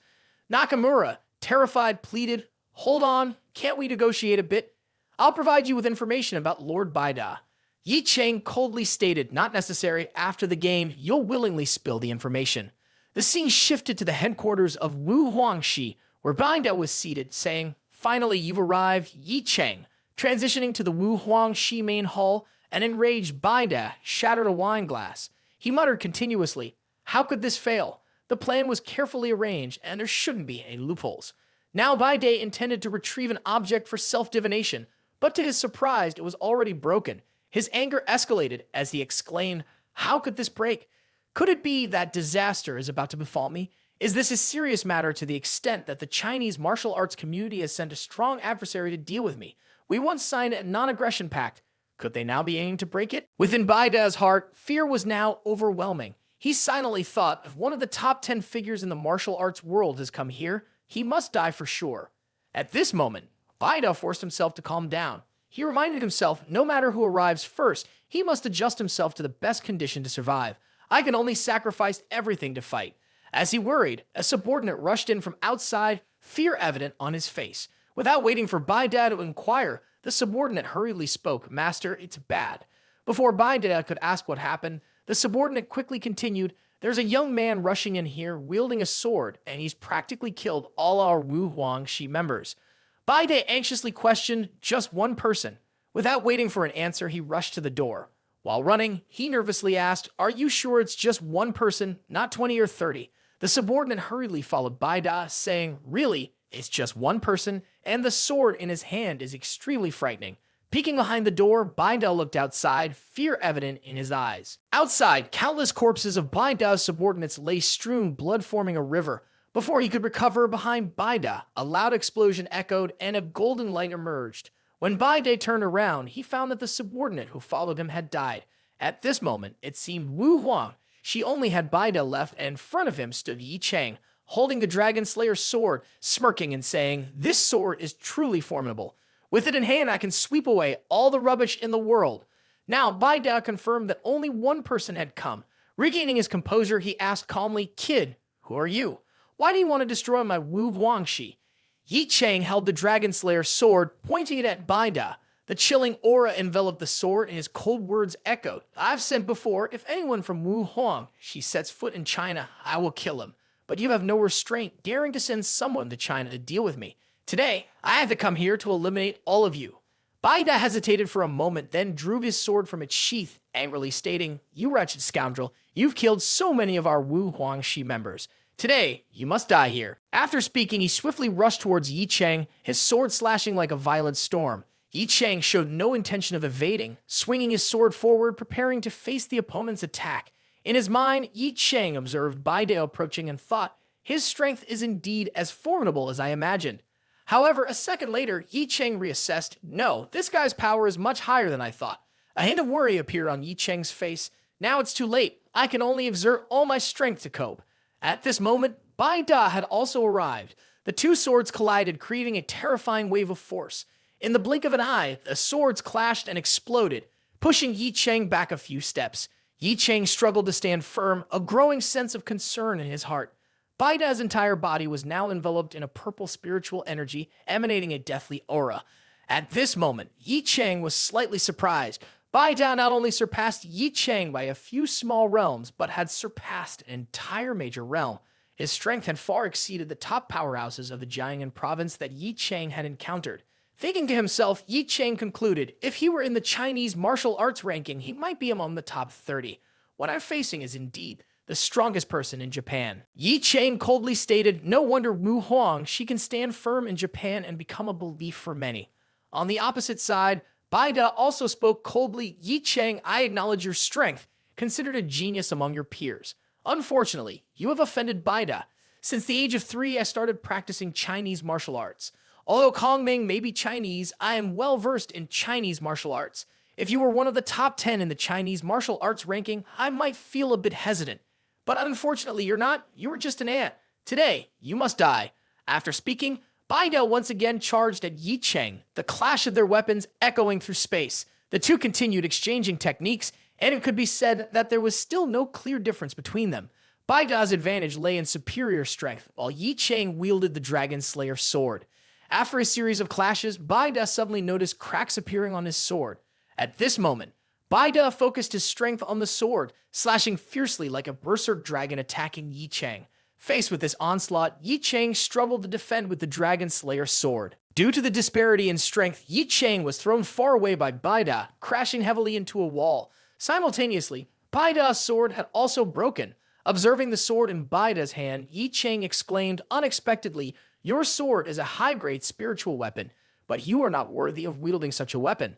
Nakamura, terrified, pleaded, Hold on, can't we negotiate a bit? I'll provide you with information about Lord Baida. Ye Cheng coldly stated, Not necessary, after the game, you'll willingly spill the information. The scene shifted to the headquarters of Wu Huangshi, where Baida was seated, saying, Finally, you've arrived, Ye Cheng. Transitioning to the Wu Huangshi main hall, an enraged Baida shattered a wine glass. He muttered continuously, How could this fail? The plan was carefully arranged, and there shouldn't be any loopholes. Now Baida intended to retrieve an object for self-divination, but to his surprise, it was already broken. His anger escalated as he exclaimed, How could this break? Could it be that disaster is about to befall me? Is this a serious matter to the extent that the Chinese martial arts community has sent a strong adversary to deal with me? We once signed a non-aggression pact. Could they now be aiming to break it? Within Baida's heart, fear was now overwhelming. He silently thought, if one of the top 10 figures in the martial arts world has come here, he must die for sure. At this moment, Baida forced himself to calm down. He reminded himself, no matter who arrives first, he must adjust himself to the best condition to survive. I can only sacrifice everything to fight. As he worried, a subordinate rushed in from outside, fear evident on his face. Without waiting for Baida to inquire, the subordinate hurriedly spoke, Master, it's bad. Before Baida could ask what happened, the subordinate quickly continued, There's a young man rushing in here wielding a sword, and he's practically killed all our Wu Huangshi members. Baida anxiously questioned just one person. Without waiting for an answer, he rushed to the door. While running, he nervously asked, Are you sure it's just one person, not 20 or 30? The subordinate hurriedly followed Baida, saying, Really, it's just one person, and the sword in his hand is extremely frightening. Peeking behind the door, Baida looked outside, fear evident in his eyes. Outside, countless corpses of Baida's subordinates lay strewn, blood forming a river. Before he could recover, behind Baida, a loud explosion echoed and a golden light emerged. When Baida turned around, he found that the subordinate who followed him had died. At this moment, it seemed Wu Huang. She only had Baida left, and in front of him stood Ye Cheng, holding the Dragon Slayer's sword, smirking and saying, This sword is truly formidable. With it in hand, I can sweep away all the rubbish in the world. Now, Baida confirmed that only one person had come. Regaining his composure, he asked calmly, Kid, who are you? Why do you want to destroy my Wu Huangshi? Ye Cheng held the Dragon Slayer's sword, pointing it at Baida. The chilling aura enveloped the sword, and his cold words echoed. I've said before, if anyone from Wu Huang she sets foot in China, I will kill him. But you have no restraint, daring to send someone to China to deal with me. Today, I have to come here to eliminate all of you. Bai Da hesitated for a moment, then drew his sword from its sheath, angrily stating, "You wretched scoundrel, you've killed so many of our Wu Huangshi members. Today, you must die here." After speaking, he swiftly rushed towards Ye Cheng, his sword slashing like a violent storm. Ye Cheng showed no intention of evading, swinging his sword forward, preparing to face the opponent's attack. In his mind, Ye Cheng observed Bai Da approaching and thought, "His strength is indeed as formidable as I imagined." However, a second later, Ye Cheng reassessed, "No, this guy's power is much higher than I thought." A hint of worry appeared on Ye Cheng's face. "Now it's too late. I can only exert all my strength to cope." At this moment, Bai Da had also arrived. The two swords collided, creating a terrifying wave of force. In the blink of an eye, the swords clashed and exploded, pushing Ye Cheng back a few steps. Ye Cheng struggled to stand firm, a growing sense of concern in his heart. Bai Da's entire body was now enveloped in a purple spiritual energy, emanating a deathly aura. At this moment, Ye Cheng was slightly surprised. Bai Da not only surpassed Ye Cheng by a few small realms, but had surpassed an entire major realm. His strength had far exceeded the top powerhouses of the Jiangnan province that Ye Cheng had encountered. Thinking to himself, Ye Cheng concluded, if he were in the Chinese martial arts ranking, he might be among the top 30. What I'm facing is indeed the strongest person in Japan. Ye Cheng coldly stated, "No wonder Wu Huang, she can stand firm in Japan and become a belief for many." On the opposite side, Bai Da also spoke coldly, "Ye Cheng, I acknowledge your strength, considered a genius among your peers. Unfortunately, you have offended Bai Da. Since the age of 3, I started practicing Chinese martial arts. Although Kong Ming may be Chinese, I am well versed in Chinese martial arts. If you were one of the top 10 in the Chinese martial arts ranking, I might feel a bit hesitant. But unfortunately, you're not. You were just an ant. Today, you must die." After speaking, Bai Da once again charged at Ye Cheng, the clash of their weapons echoing through space. The two continued exchanging techniques, and it could be said that there was still no clear difference between them. Bai Da's advantage lay in superior strength, while Ye Cheng wielded the Dragon Slayer sword. After a series of clashes, Bai Da suddenly noticed cracks appearing on his sword. At this moment, Bai Da focused his strength on the sword, slashing fiercely like a berserk dragon attacking Ye Cheng. Faced with this onslaught, Ye Cheng struggled to defend with the Dragon Slayer sword. Due to the disparity in strength, Ye Cheng was thrown far away by Bai Da, crashing heavily into a wall. Simultaneously, Bai Da's sword had also broken. Observing the sword in Bai Da's hand, Ye Cheng exclaimed unexpectedly, "Your sword is a high-grade spiritual weapon, but you are not worthy of wielding such a weapon."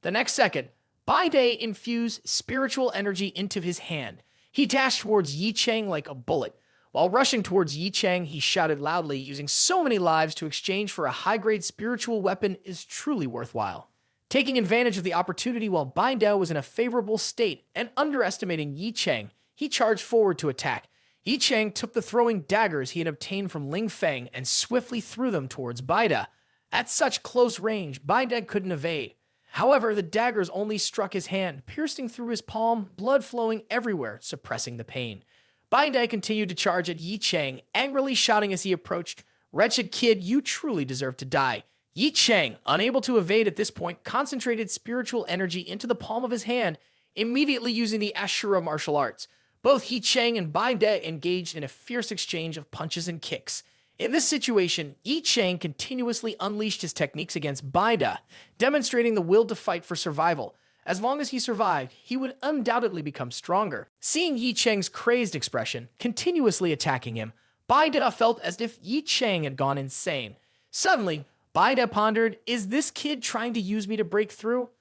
The next second, Bai Da infused spiritual energy into his hand. He dashed towards Ye Cheng like a bullet. While rushing towards Ye Cheng, he shouted loudly, "Using so many lives to exchange for a high-grade spiritual weapon is truly worthwhile." Taking advantage of the opportunity while Bai Da was in a favorable state and underestimating Ye Cheng, he charged forward to attack. Ye Cheng took the throwing daggers he had obtained from Ling Feng and swiftly threw them towards Bai Da. At such close range, Bai Da couldn't evade. However, the daggers only struck his hand, piercing through his palm, blood flowing everywhere, suppressing the pain. Bai Da continued to charge at Ye Cheng, angrily shouting as he approached, "Wretched kid, you truly deserve to die." Ye Cheng, unable to evade at this point, concentrated spiritual energy into the palm of his hand, immediately using the Ashura martial arts. Both Ye Cheng and Bai Da engaged in a fierce exchange of punches and kicks. In this situation, Ye Cheng continuously unleashed his techniques against Bai Da, demonstrating the will to fight for survival. As long as he survived, he would undoubtedly become stronger. Seeing Ye Cheng's crazed expression, continuously attacking him, Bai Da felt as if Ye Cheng had gone insane. Suddenly, Bai Da pondered, "Is this kid trying to use me to break through?"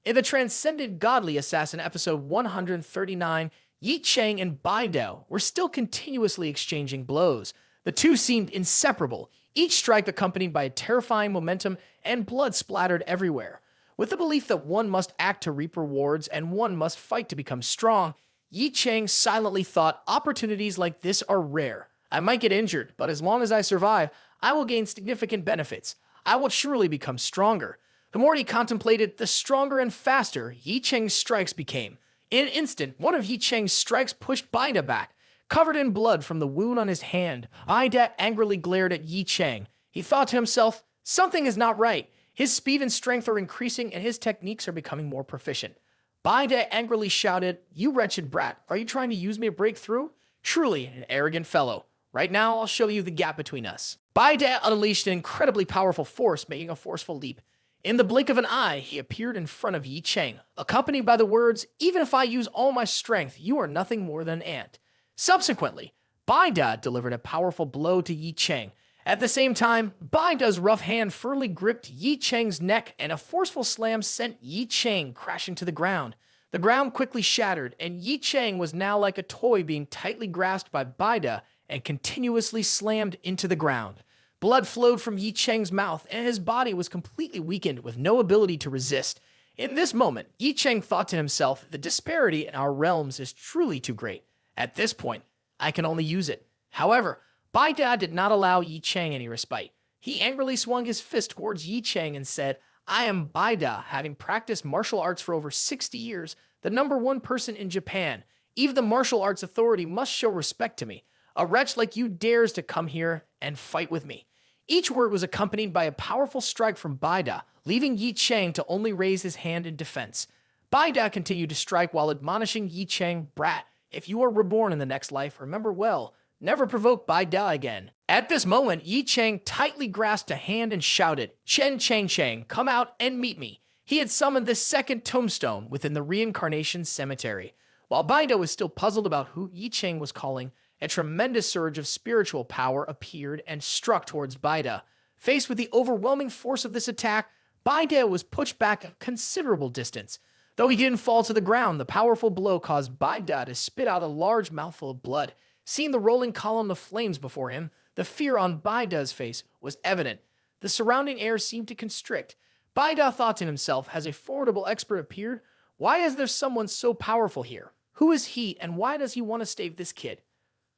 In the Transcended Godly Assassin episode 139, Ye Cheng and Bai Da were still continuously exchanging blows. The two seemed inseparable, each strike accompanied by a terrifying momentum and blood splattered everywhere. With the belief that one must act to reap rewards and one must fight to become strong, Ye Cheng silently thought, opportunities like this are rare. I might get injured, but as long as I survive, I will gain significant benefits. I will surely become stronger. The more he contemplated, the stronger and faster Ye Cheng's strikes became. In an instant, one of Ye Cheng's strikes pushed Bai Da back. Covered in blood from the wound on his hand, Bai Da angrily glared at Ye Cheng. He thought to himself, something is not right. His speed and strength are increasing and his techniques are becoming more proficient. Bai Da angrily shouted, "You wretched brat, are you trying to use me to break through? Truly an arrogant fellow. Right now, I'll show you the gap between us." Bai Da unleashed an incredibly powerful force, making a forceful leap. In the blink of an eye, he appeared in front of Ye Cheng, accompanied by the words, "Even if I use all my strength, you are nothing more than an ant." Subsequently, Baida delivered a powerful blow to Ye Cheng. At the same time, Baida's rough hand firmly gripped Ye Cheng's neck, and a forceful slam sent Ye Cheng crashing to the ground. The ground quickly shattered, and Ye Cheng was now like a toy being tightly grasped by Baida and continuously slammed into the ground. Blood flowed from Ye Cheng's mouth, and his body was completely weakened with no ability to resist. In this moment, Ye Cheng thought to himself, the disparity in our realms is truly too great. At this point, I can only use it. However, Baida did not allow Ye Cheng any respite. He angrily swung his fist towards Ye Cheng and said, "I am Baida, having practiced martial arts for over 60 years, the #1 person in Japan. Even the martial arts authority must show respect to me. A wretch like you dares to come here and fight with me." Each word was accompanied by a powerful strike from Baida, leaving Ye Cheng to only raise his hand in defense. Baida continued to strike while admonishing Ye Cheng, "Brat, if you are reborn in the next life, remember well, never provoke Baida again." At this moment, Ye Cheng tightly grasped a hand and shouted, "Chen Cheng Cheng, come out and meet me." He had summoned the second tombstone within the reincarnation cemetery. While Baida was still puzzled about who Ye Cheng was calling, a tremendous surge of spiritual power appeared and struck towards Baida. Faced with the overwhelming force of this attack, Baida was pushed back a considerable distance. Though he didn't fall to the ground, the powerful blow caused Baida to spit out a large mouthful of blood. Seeing the rolling column of flames before him, the fear on Baida's face was evident. The surrounding air seemed to constrict. Baida thought to himself, has a formidable expert appeared? Why is there someone so powerful here? Who is he, and why does he want to save this kid?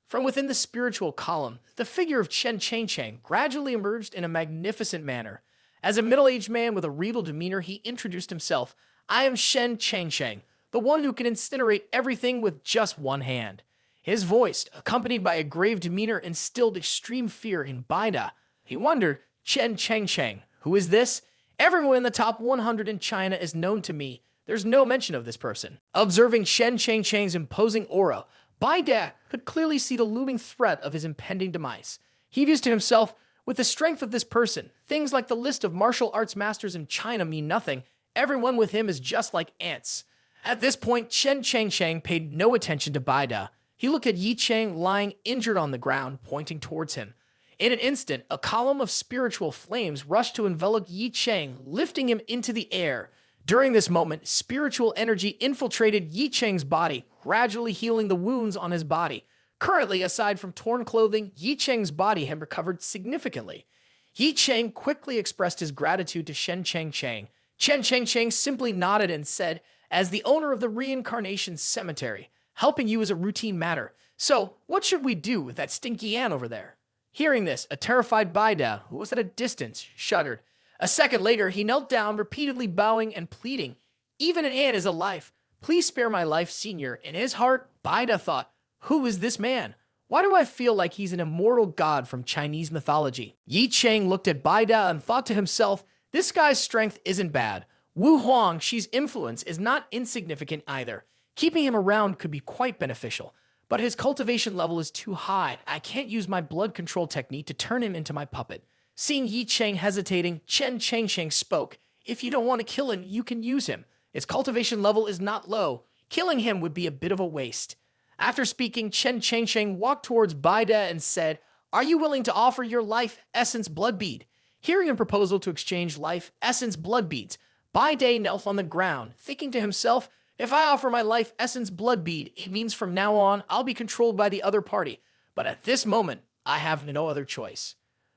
From within the spiritual column, the figure of Chen Cheng Cheng gradually emerged in a magnificent manner. As a middle-aged man with a regal demeanor, he introduced himself. "I am Chen Cheng Cheng, the one who can incinerate everything with just one hand." His voice, accompanied by a grave demeanor, instilled extreme fear in Baida. He wondered, "Chen Cheng Cheng, who is this? Everyone in the top 100 in China is known to me. There's no mention of this person." Observing Chen Cheng Cheng's imposing aura, Baida could clearly see the looming threat of his impending demise. He views to himself, with the strength of this person, things like the list of martial arts masters in China mean nothing. Everyone with him is just like ants. At this point, Chen Cheng Cheng paid no attention to Baida. He looked at Ye Cheng lying injured on the ground, pointing towards him. In an instant, a column of spiritual flames rushed to envelop Ye Cheng, lifting him into the air. During this moment, spiritual energy infiltrated Ye Cheng's body, gradually healing the wounds on his body. Currently, aside from torn clothing, Ye Cheng's body had recovered significantly. Ye Cheng quickly expressed his gratitude to Chen Cheng Cheng. Chen Cheng Cheng simply nodded and said, "As the owner of the reincarnation cemetery, helping you is a routine matter. So, what should we do with that stinky ant over there?" Hearing this, a terrified Baida, who was at a distance, shuddered. A second later, he knelt down, repeatedly bowing and pleading, "Even an ant is a life. Please spare my life, senior." In his heart, Baida thought, "Who is this man? Why do I feel like he's an immortal god from Chinese mythology?" Ye Cheng looked at Baida and thought to himself, this guy's strength isn't bad. Wu Huang, Shi's influence, is not insignificant either. Keeping him around could be quite beneficial. But his cultivation level is too high. I can't use my blood control technique to turn him into my puppet. Seeing Ye Cheng hesitating, Chen Cheng Cheng spoke. "If you don't want to kill him, you can use him. His cultivation level is not low. Killing him would be a bit of a waste." After speaking, Chen Cheng Cheng walked towards Baida and said, "Are you willing to offer your life essence blood bead?" Hearing a proposal to exchange life essence blood beads, Baida knelt on the ground, thinking to himself, "If I offer my life essence blood bead, it means from now on I'll be controlled by the other party. But at this moment, I have no other choice."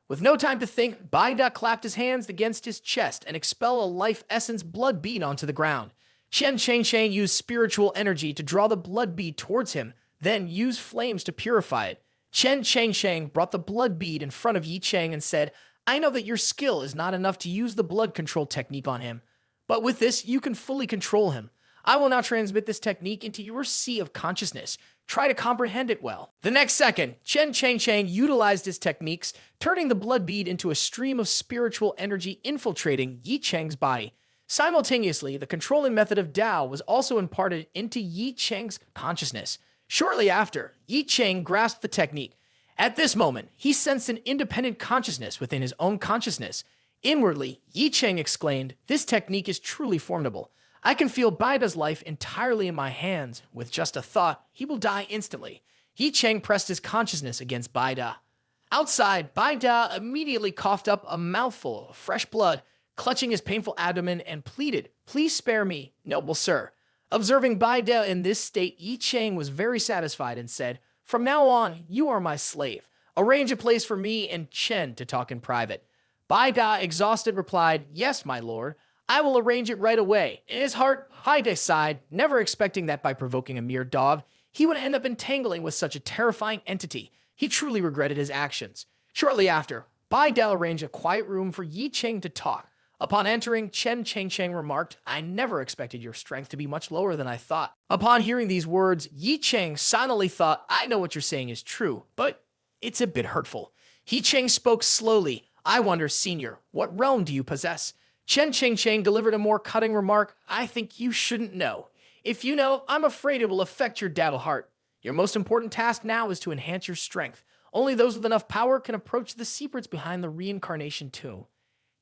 With no time to think, Baida clapped his hands against his chest and expelled a life essence blood bead onto the ground. Chen Cheng Cheng used spiritual energy to draw the blood bead towards him, then used flames to purify it. Chen Cheng Cheng brought the blood bead in front of Ye Cheng and said, "I know that your skill is not enough to use the blood control technique on him, but with this, you can fully control him. I will now transmit this technique into your sea of consciousness. Try to comprehend it well." The next second, Chen Cheng Cheng utilized his techniques, turning the blood bead into a stream of spiritual energy infiltrating Ye Cheng's body. Simultaneously, the controlling method of Dao was also imparted into Ye Cheng's consciousness. Shortly after, Ye Cheng grasped the technique. At this moment, he sensed an independent consciousness within his own consciousness. Inwardly, Ye Cheng exclaimed, "This technique is truly formidable. I can feel Baida's life entirely in my hands. With just a thought, he will die instantly." Ye Cheng pressed his consciousness against Baida. Outside, Baida immediately coughed up a mouthful of fresh blood, clutching his painful abdomen, and pleaded, "Please spare me, noble sir." Observing Baida in this state, Ye Cheng was very satisfied and said, "From now on, you are my slave. Arrange a place for me and Chen to talk in private." Baida, exhausted, replied, "Yes, my lord. I will arrange it right away." In his heart, Baida sighed, never expecting that by provoking a mere dog, he would end up entangling with such a terrifying entity. He truly regretted his actions. Shortly after, Baida arranged a quiet room for Ye Cheng to talk. Upon entering, Chen Cheng remarked, "I never expected your strength to be much lower than I thought." Upon hearing these words, Ye Cheng silently thought, "I know what you're saying is true, but it's a bit hurtful." Ye Cheng spoke slowly. "I wonder, senior, what realm do you possess?" Chen Cheng delivered a more cutting remark. "I think you shouldn't know. If you know, I'm afraid it will affect your daddle heart. Your most important task now is to enhance your strength. Only those with enough power can approach the secrets behind the reincarnation tomb."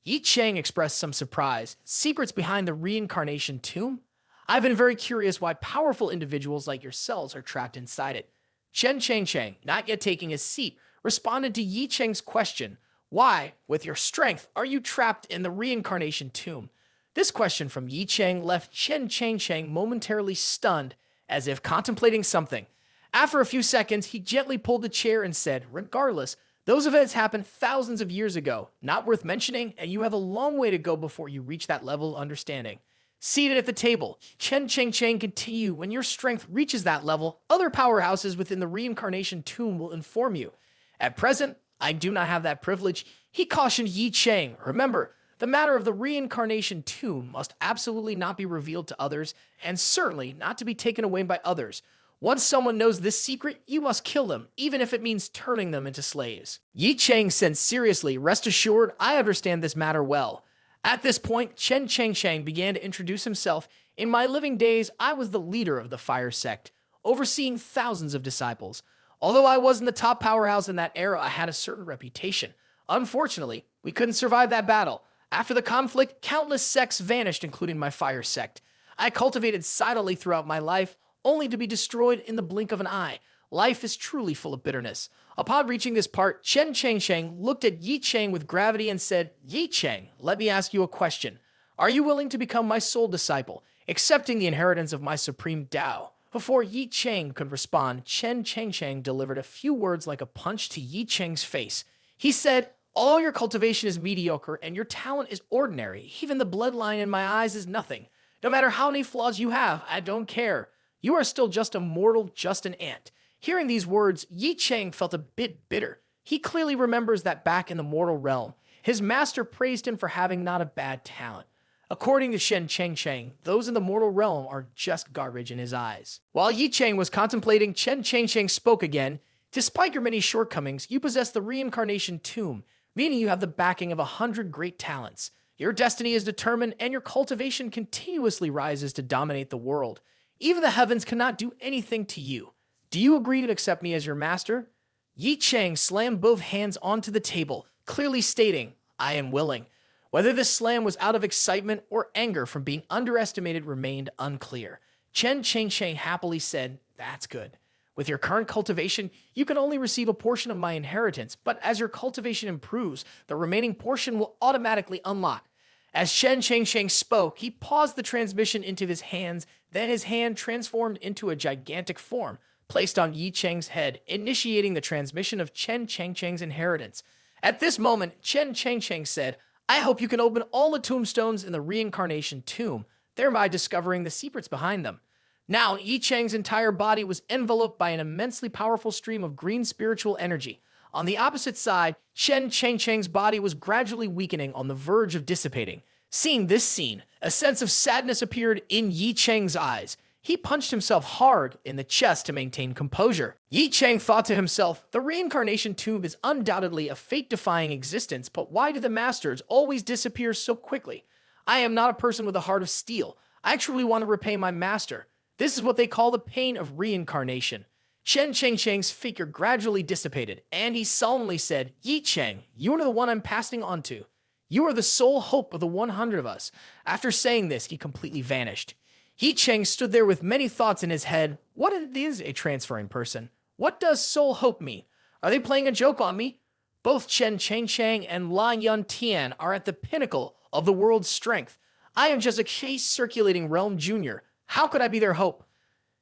Ye Cheng expressed some surprise. "Secrets behind the reincarnation tomb? I've been very curious why powerful individuals like yourselves are trapped inside it." Chen Cheng, not yet taking his seat, responded to Ye Cheng's question. "Why, with your strength, are you trapped in the reincarnation tomb?" This question from Ye Cheng left Chen Cheng momentarily stunned, as if contemplating something. After a few seconds, he gently pulled the chair and said, "Regardless, those events happened thousands of years ago, not worth mentioning, and you have a long way to go before you reach that level of understanding." Seated at the table, Chen Cheng continued, "When your strength reaches that level, other powerhouses within the reincarnation tomb will inform you. At present, I do not have that privilege." He cautioned Ye Cheng, "Remember, the matter of the reincarnation tomb must absolutely not be revealed to others, and certainly not to be taken away by others. Once someone knows this secret, you must kill them, even if it means turning them into slaves." Ye Cheng said seriously, "Rest assured, I understand this matter well." At this point, Chen Cheng began to introduce himself. "In my living days, I was the leader of the fire sect, overseeing thousands of disciples. Although I wasn't the top powerhouse in that era, I had a certain reputation. Unfortunately, we couldn't survive that battle. After the conflict, countless sects vanished, including my fire sect. I cultivated silently throughout my life, only to be destroyed in the blink of an eye. Life is truly full of bitterness." Upon reaching this part, Chen Cheng looked at Ye Cheng with gravity and said, "Ye Cheng, let me ask you a question. Are you willing to become my sole disciple, accepting the inheritance of my supreme Tao?" Before Ye Cheng could respond, Chen Cheng delivered a few words like a punch to Ye Cheng's face. He said, "All your cultivation is mediocre and your talent is ordinary. Even the bloodline in my eyes is nothing. No matter how many flaws you have, I don't care. You are still just a mortal, just an ant." Hearing these words, Ye Cheng felt a bit bitter. He clearly remembers that back in the mortal realm, his master praised him for having not a bad talent. According to Chen Cheng, those in the mortal realm are just garbage in his eyes. While Ye Cheng was contemplating, Chen Cheng spoke again. "Despite your many shortcomings, you possess the reincarnation tomb, meaning you have the backing of 100 great talents. Your destiny is determined, and your cultivation continuously rises to dominate the world. Even the heavens cannot do anything to you. Do you agree to accept me as your master?" Ye Cheng slammed both hands onto the table, clearly stating, "I am willing." Whether this slam was out of excitement or anger from being underestimated remained unclear. Chen Cheng happily said, "That's good. With your current cultivation, you can only receive a portion of my inheritance, but as your cultivation improves, the remaining portion will automatically unlock." As Chen Cheng spoke, he paused the transmission into his hands, then his hand transformed into a gigantic form, placed on Ye Cheng's head, initiating the transmission of Chen Cheng's inheritance. At this moment, Chen Cheng said, "I hope you can open all the tombstones in the reincarnation tomb, thereby discovering the secrets behind them." Now, Ye Cheng's entire body was enveloped by an immensely powerful stream of green spiritual energy. On the opposite side, Chen Cheng's body was gradually weakening on the verge of dissipating. Seeing this scene, a sense of sadness appeared in Ye Cheng's eyes. He punched himself hard in the chest to maintain composure. Ye Cheng thought to himself, "The reincarnation tomb is undoubtedly a fate-defying existence, but why do the masters always disappear so quickly? I am not a person with a heart of steel. I truly want to repay my master. This is what they call the pain of reincarnation." Chen Cheng's figure gradually dissipated, and he solemnly said, "Ye Cheng, you are the one I'm passing on to." You are the sole hope of the 100 of us. After saying this, he completely vanished. Ye Cheng stood there with many thoughts in his head. What is a transferring person? What does sole hope mean? Are they playing a joke on me? Both Chen Cheng and La Yun Tian are at the pinnacle of the world's strength. I am just a case circulating realm junior. How could I be their hope?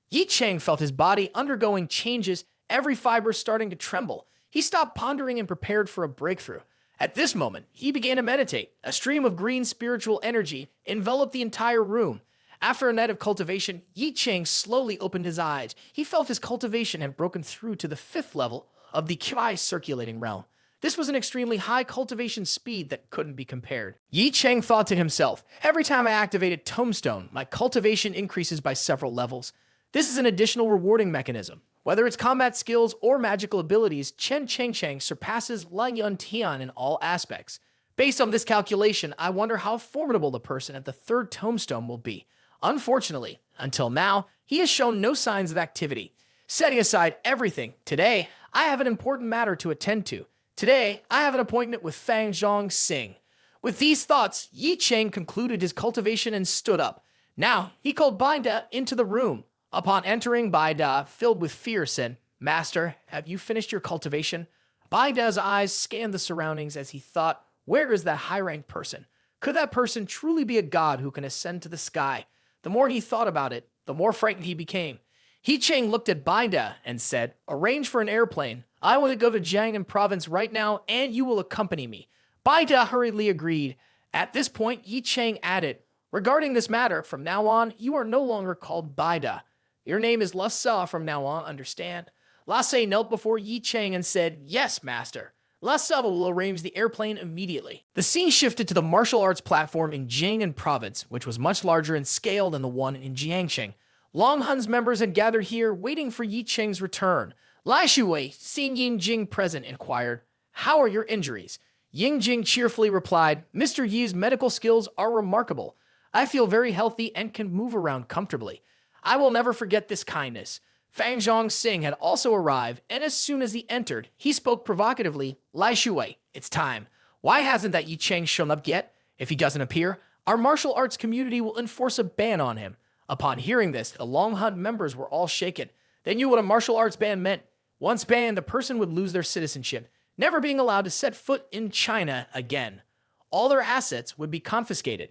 Ye Cheng felt his body undergoing changes, every fiber starting to tremble. He stopped pondering and prepared for a breakthrough. At this moment, he began to meditate. A stream of green spiritual energy enveloped the entire room. After a night of cultivation, Ye Cheng slowly opened his eyes. He felt his cultivation had broken through to the 5th level of the Qi circulating realm. This was an extremely high cultivation speed that couldn't be compared. Ye Cheng thought to himself, every time I activate a tombstone, my cultivation increases by several levels. This is an additional rewarding mechanism. Whether it's combat skills or magical abilities, Chen Cheng surpasses La Yun Tian in all aspects. Based on this calculation, I wonder how formidable the person at the 3rd tombstone will be. Unfortunately, until now, he has shown no signs of activity. Setting aside everything, today, I have an important matter to attend to. Today, I have an appointment with Fang Zhong Sing. With these thoughts, Ye Cheng concluded his cultivation and stood up. Now, he called Bai Da into the room. Upon entering, Bai Da, filled with fear, said, Master, have you finished your cultivation? Bai Da's eyes scanned the surroundings as he thought, where is that high-ranked person? Could that person truly be a god who can ascend to the sky? The more he thought about it, the more frightened he became. Ye Cheng looked at Bai Da and said, arrange for an airplane. I want to go to Jiangnan province right now, and you will accompany me. Bai Da hurriedly agreed. At this point, Ye Cheng added, regarding this matter, from now on, you are no longer called Bai Da. Your name is La Sa from now on, understand? La Se knelt before Ye Cheng and said, yes, master. La Sa will arrange the airplane immediately. The scene shifted to the martial arts platform in Jiangnan province, which was much larger in scale than the one in Jiangcheng. Long Hun's members had gathered here, waiting for Ye Cheng's return. Lai Shuwei, seeing Ying Jing present, inquired, how are your injuries? Ying Jing cheerfully replied, Mr. Yi's medical skills are remarkable. I feel very healthy and can move around comfortably. I will never forget this kindness. Fang Zhong Sing had also arrived, and as soon as he entered, he spoke provocatively, Lai Shuwei, it's time. Why hasn't that Ye Cheng shown up yet? If he doesn't appear, our martial arts community will enforce a ban on him. Upon hearing this, the Long Hunt members were all shaken. They knew what a martial arts ban meant. Once banned, the person would lose their citizenship, never being allowed to set foot in China again. All their assets would be confiscated.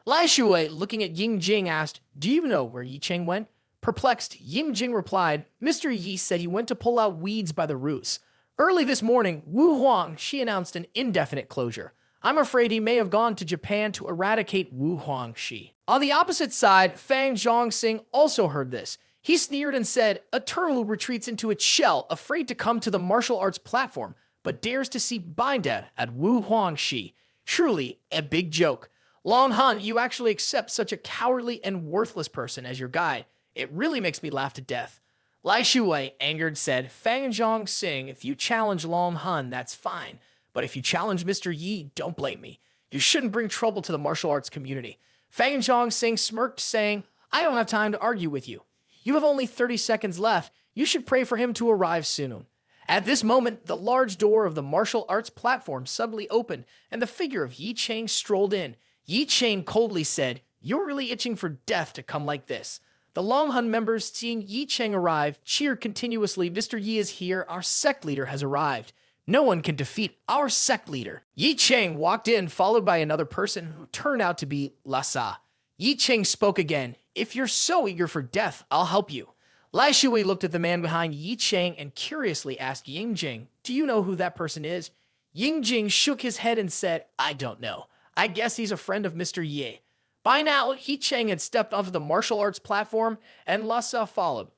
Lai Shuwei, looking at Ying Jing, asked, do you know where Ye Cheng went? Perplexed, Ying Jing replied, Mr. Yi said he went to pull out weeds by the roots. Early this morning, Wu Huang, she announced an indefinite closure. I'm afraid he may have gone to Japan to eradicate Wu Huang Shi. On the opposite side, Fang Zhong Sing also heard this. He sneered and said, a turtle retreats into its shell, afraid to come to the martial arts platform, but dares to see Bai Da at Wu Huang Shi. Truly a big joke. Long Han, you actually accept such a cowardly and worthless person as your guide. It really makes me laugh to death. Lai Shuwei, angered, said, Fang Zhong Sing, if you challenge Long Han, that's fine. But if you challenge Mr. Yi, don't blame me. You shouldn't bring trouble to the martial arts community. Fang Zhong Sing smirked, saying, I don't have time to argue with you. You have only 30 seconds left. You should pray for him to arrive soon. At this moment, the large door of the martial arts platform suddenly opened, and the figure of Ye Cheng strolled in. Ye Cheng coldly said, you're really itching for death to come like this. The Long Hun members, seeing Ye Cheng arrive, cheered continuously, Mr. Yi is here, our sect leader has arrived. No one can defeat our sect leader. Ye Cheng walked in, followed by another person who turned out to be La Sa. Ye Cheng spoke again, if you're so eager for death, I'll help you. Lai Shuwei looked at the man behind Ye Cheng and curiously asked Ying Jing, do you know who that person is? Ying Jing shook his head and said, I don't know. I guess he's a friend of Mr. Ye. By now, Ye Cheng had stepped onto the martial arts platform, and La Sa followed.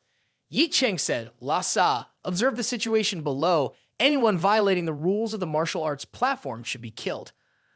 Ye Cheng said, La Sa, observe the situation below. Anyone violating the rules of the martial arts platform should be killed.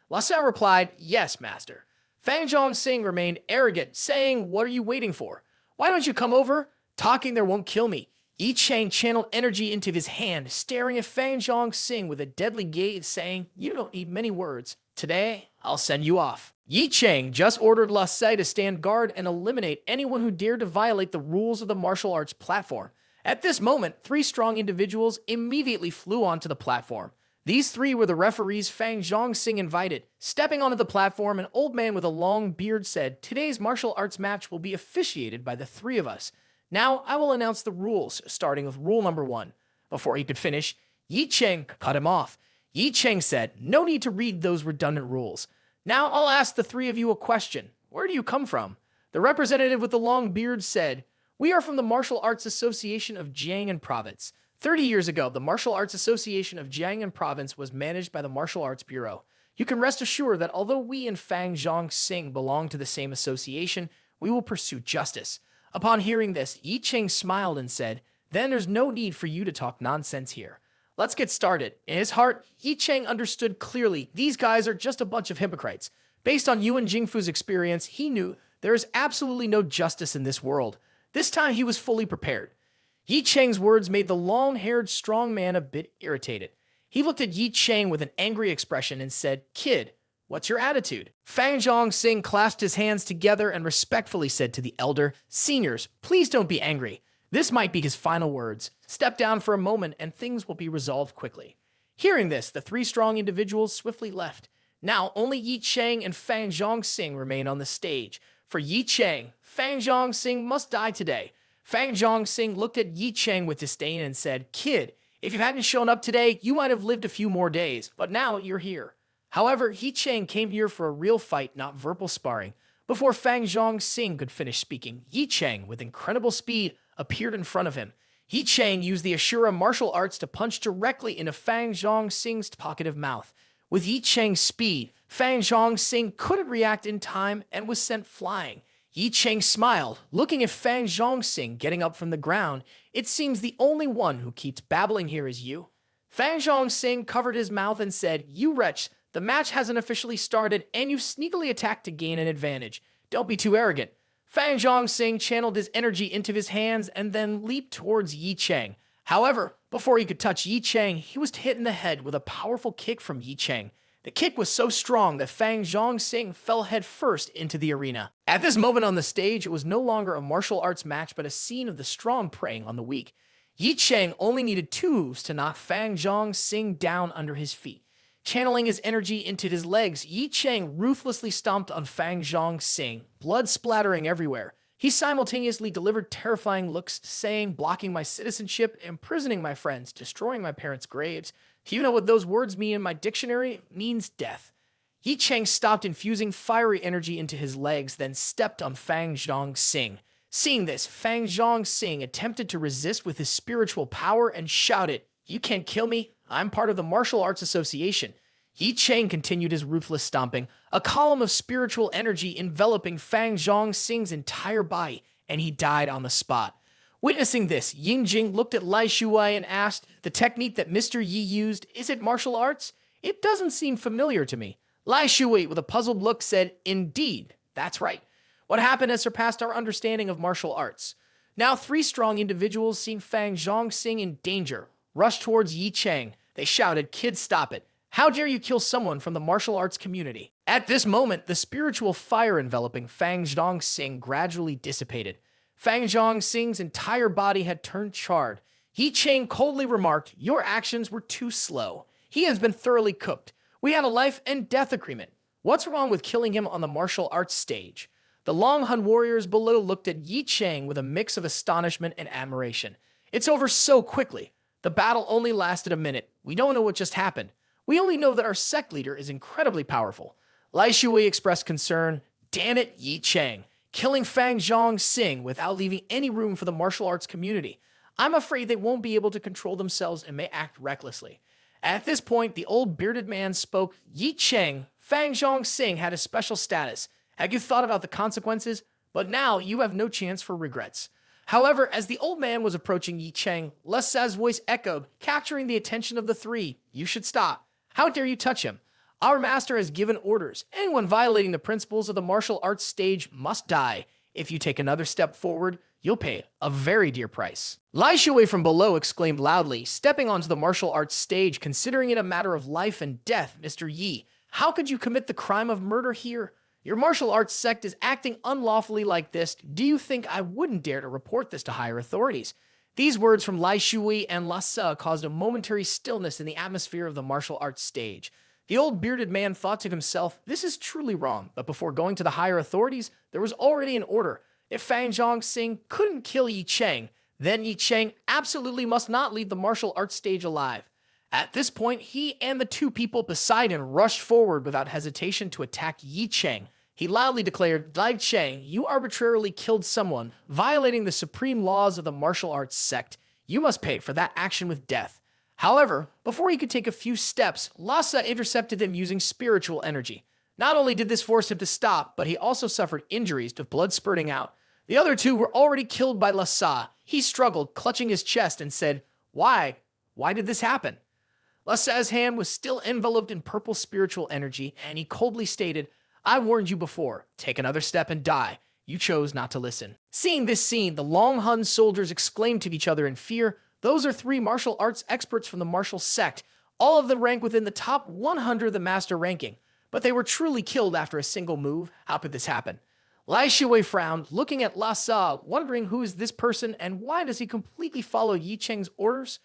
La Sa replied, yes, master. Fang Zhong Sing remained arrogant, saying, what are you waiting for? Why don't you come over? Talking there won't kill me. Ye Cheng channeled energy into his hand, staring at Fang Zhong Sing with a deadly gaze, saying, you don't need many words. Today, I'll send you off. Ye Cheng just ordered La Sai to stand guard and eliminate anyone who dared to violate the rules of the martial arts platform. At this moment, 3 strong individuals immediately flew onto the platform. These three were the referees Fang Zhongsing invited. Stepping onto the platform, an old man with a long beard said, "Today's martial arts match will be officiated by the three of us. Now, I will announce the rules, starting with rule number 1. Before he could finish, Ye Cheng cut him off. Ye Cheng said, "No need to read those redundant rules. Now I'll ask the three of you a question. Where do you come from?" The representative with the long beard said, "We are from the Martial Arts Association of Jiangnan Province. 30 years ago, the Martial Arts Association of Jiangnan Province was managed by the Martial Arts Bureau. You can rest assured that although we and Fang Zhongsing belong to the same association, we will pursue justice." Upon hearing this, Ye Cheng smiled and said, "Then there's no need for you to talk nonsense here. Let's get started." In his heart, Ye Cheng understood clearly these guys are just a bunch of hypocrites. Based on Yuan Jingfu's experience, he knew there is absolutely no justice in this world. This time he was fully prepared. Ye Cheng's words made the long-haired strong man a bit irritated. He looked at Ye Cheng with an angry expression and said, "Kid, what's your attitude?" Fang Zhongsing clasped his hands together and respectfully said to the elder, "Seniors, please don't be angry. This might be his final words. Step down for a moment and things will be resolved quickly." Hearing this, the three strong individuals swiftly left. Now only Ye Cheng and Fang Zhongsing remain on the stage. For Ye Cheng, Fang Zhongsing must die today. Fang Zhongsing looked at Ye Cheng with disdain and said, "Kid, if you hadn't shown up today, you might have lived a few more days, but now you're here." However, Ye Cheng came here for a real fight, not verbal sparring. Before Fang Zhongsing could finish speaking, Ye Cheng, with incredible speed, appeared in front of him. Ye Cheng used the Ashura martial arts to punch directly into Fang Zhongsing's talkative mouth. With Ye Cheng's speed, Fang Zhongsing couldn't react in time and was sent flying. Ye Cheng smiled, looking at Fang Zhongsing getting up from the ground. "It seems the only one who keeps babbling here is you." Fang Zhongsing covered his mouth and said, "You wretch, the match hasn't officially started and you've sneakily attacked to gain an advantage. Don't be too arrogant." Fang Zhongsing channeled his energy into his hands and then leaped towards Ye Cheng. However, before he could touch Ye Cheng, he was hit in the head with a powerful kick from Ye Cheng. The kick was so strong that Fang Zhongsing fell headfirst into the arena. At this moment on the stage, it was no longer a martial arts match, but a scene of the strong preying on the weak. Ye Cheng only needed 2 moves to knock Fang Zhongsing down under his feet. Channeling his energy into his legs, Ye Cheng ruthlessly stomped on Fang Zhongsing, blood splattering everywhere. He simultaneously delivered terrifying looks, saying, "Blocking my citizenship, imprisoning my friends, destroying my parents' graves. Do you know what those words mean in my dictionary? It means death." Ye Cheng stopped infusing fiery energy into his legs, then stepped on Fang Zhongsing. Seeing this, Fang Zhongsing attempted to resist with his spiritual power and shouted, "You can't kill me. I'm part of the Martial Arts Association." Ye Cheng continued his ruthless stomping, a column of spiritual energy enveloping Fang Zhongsing's entire body, and he died on the spot. Witnessing this, Yin Jing looked at Lai Shuai and asked, "The technique that Mr. Yi used, is it martial arts? It doesn't seem familiar to me." Lai Shuai, with a puzzled look, said, "Indeed, that's right. What happened has surpassed our understanding of martial arts." Now 3 strong individuals, seeing Fang Zhongsing in danger, rushed towards Ye Cheng. They shouted, "Kid, stop it. How dare you kill someone from the martial arts community?" At this moment, the spiritual fire enveloping Fang Zhongsing gradually dissipated. Fang Zhongsing's entire body had turned charred. Ye Cheng coldly remarked, "Your actions were too slow. He has been thoroughly cooked. We had a life and death agreement. What's wrong with killing him on the martial arts stage?" The Long Hun warriors below looked at Ye Cheng with a mix of astonishment and admiration. "It's over so quickly. The battle only lasted a minute. We don't know what just happened. We only know that our sect leader is incredibly powerful." Lai Shui expressed concern. "Damn it, Ye Cheng. Killing Fang Zhongsing without leaving any room for the martial arts community. I'm afraid they won't be able to control themselves and may act recklessly." At this point, the old bearded man spoke. "Ye Cheng, Fang Zhongsing had a special status. Have you thought about the consequences? But now you have no chance for regrets." However, as the old man was approaching Ye Cheng, Les Sa's voice echoed, capturing the attention of the 3. "You should stop. How dare you touch him? Our master has given orders. Anyone violating the principles of the martial arts stage must die. If you take another step forward, you'll pay a very dear price." Lai Shui from below exclaimed loudly, stepping onto the martial arts stage, considering it a matter of life and death. "Mr. Yi, how could you commit the crime of murder here? Your martial arts sect is acting unlawfully like this. Do you think I wouldn't dare to report this to higher authorities?" These words from Lai Shui and La Se caused a momentary stillness in the atmosphere of the martial arts stage. The old bearded man thought to himself, this is truly wrong, but before going to the higher authorities, there was already an order. If Fang Zhongxing couldn't kill Ye Cheng, then Ye Cheng absolutely must not leave the martial arts stage alive. At this point, he and the two people beside him rushed forward without hesitation to attack Ye Cheng. He loudly declared, Lai Cheng, you arbitrarily killed someone, violating the supreme laws of the martial arts sect. You must pay for that action with death. However, before he could take a few steps, Lhasa intercepted him using spiritual energy. Not only did this force him to stop, but he also suffered injuries with blood spurting out. The other two were already killed by Lhasa. He struggled, clutching his chest, and said, Why? Why did this happen? Lhasa's hand was still enveloped in purple spiritual energy, and he coldly stated, I warned you before. Take another step and die. You chose not to listen. Seeing this scene, the Long Hun soldiers exclaimed to each other in fear, those are three martial arts experts from the martial sect. All of them rank within the top 100 of the master ranking. But they were truly killed after a single move. How could this happen? Lai Shui frowned, looking at Lhasa, wondering who is this person and why does he completely follow Ye Cheng's orders?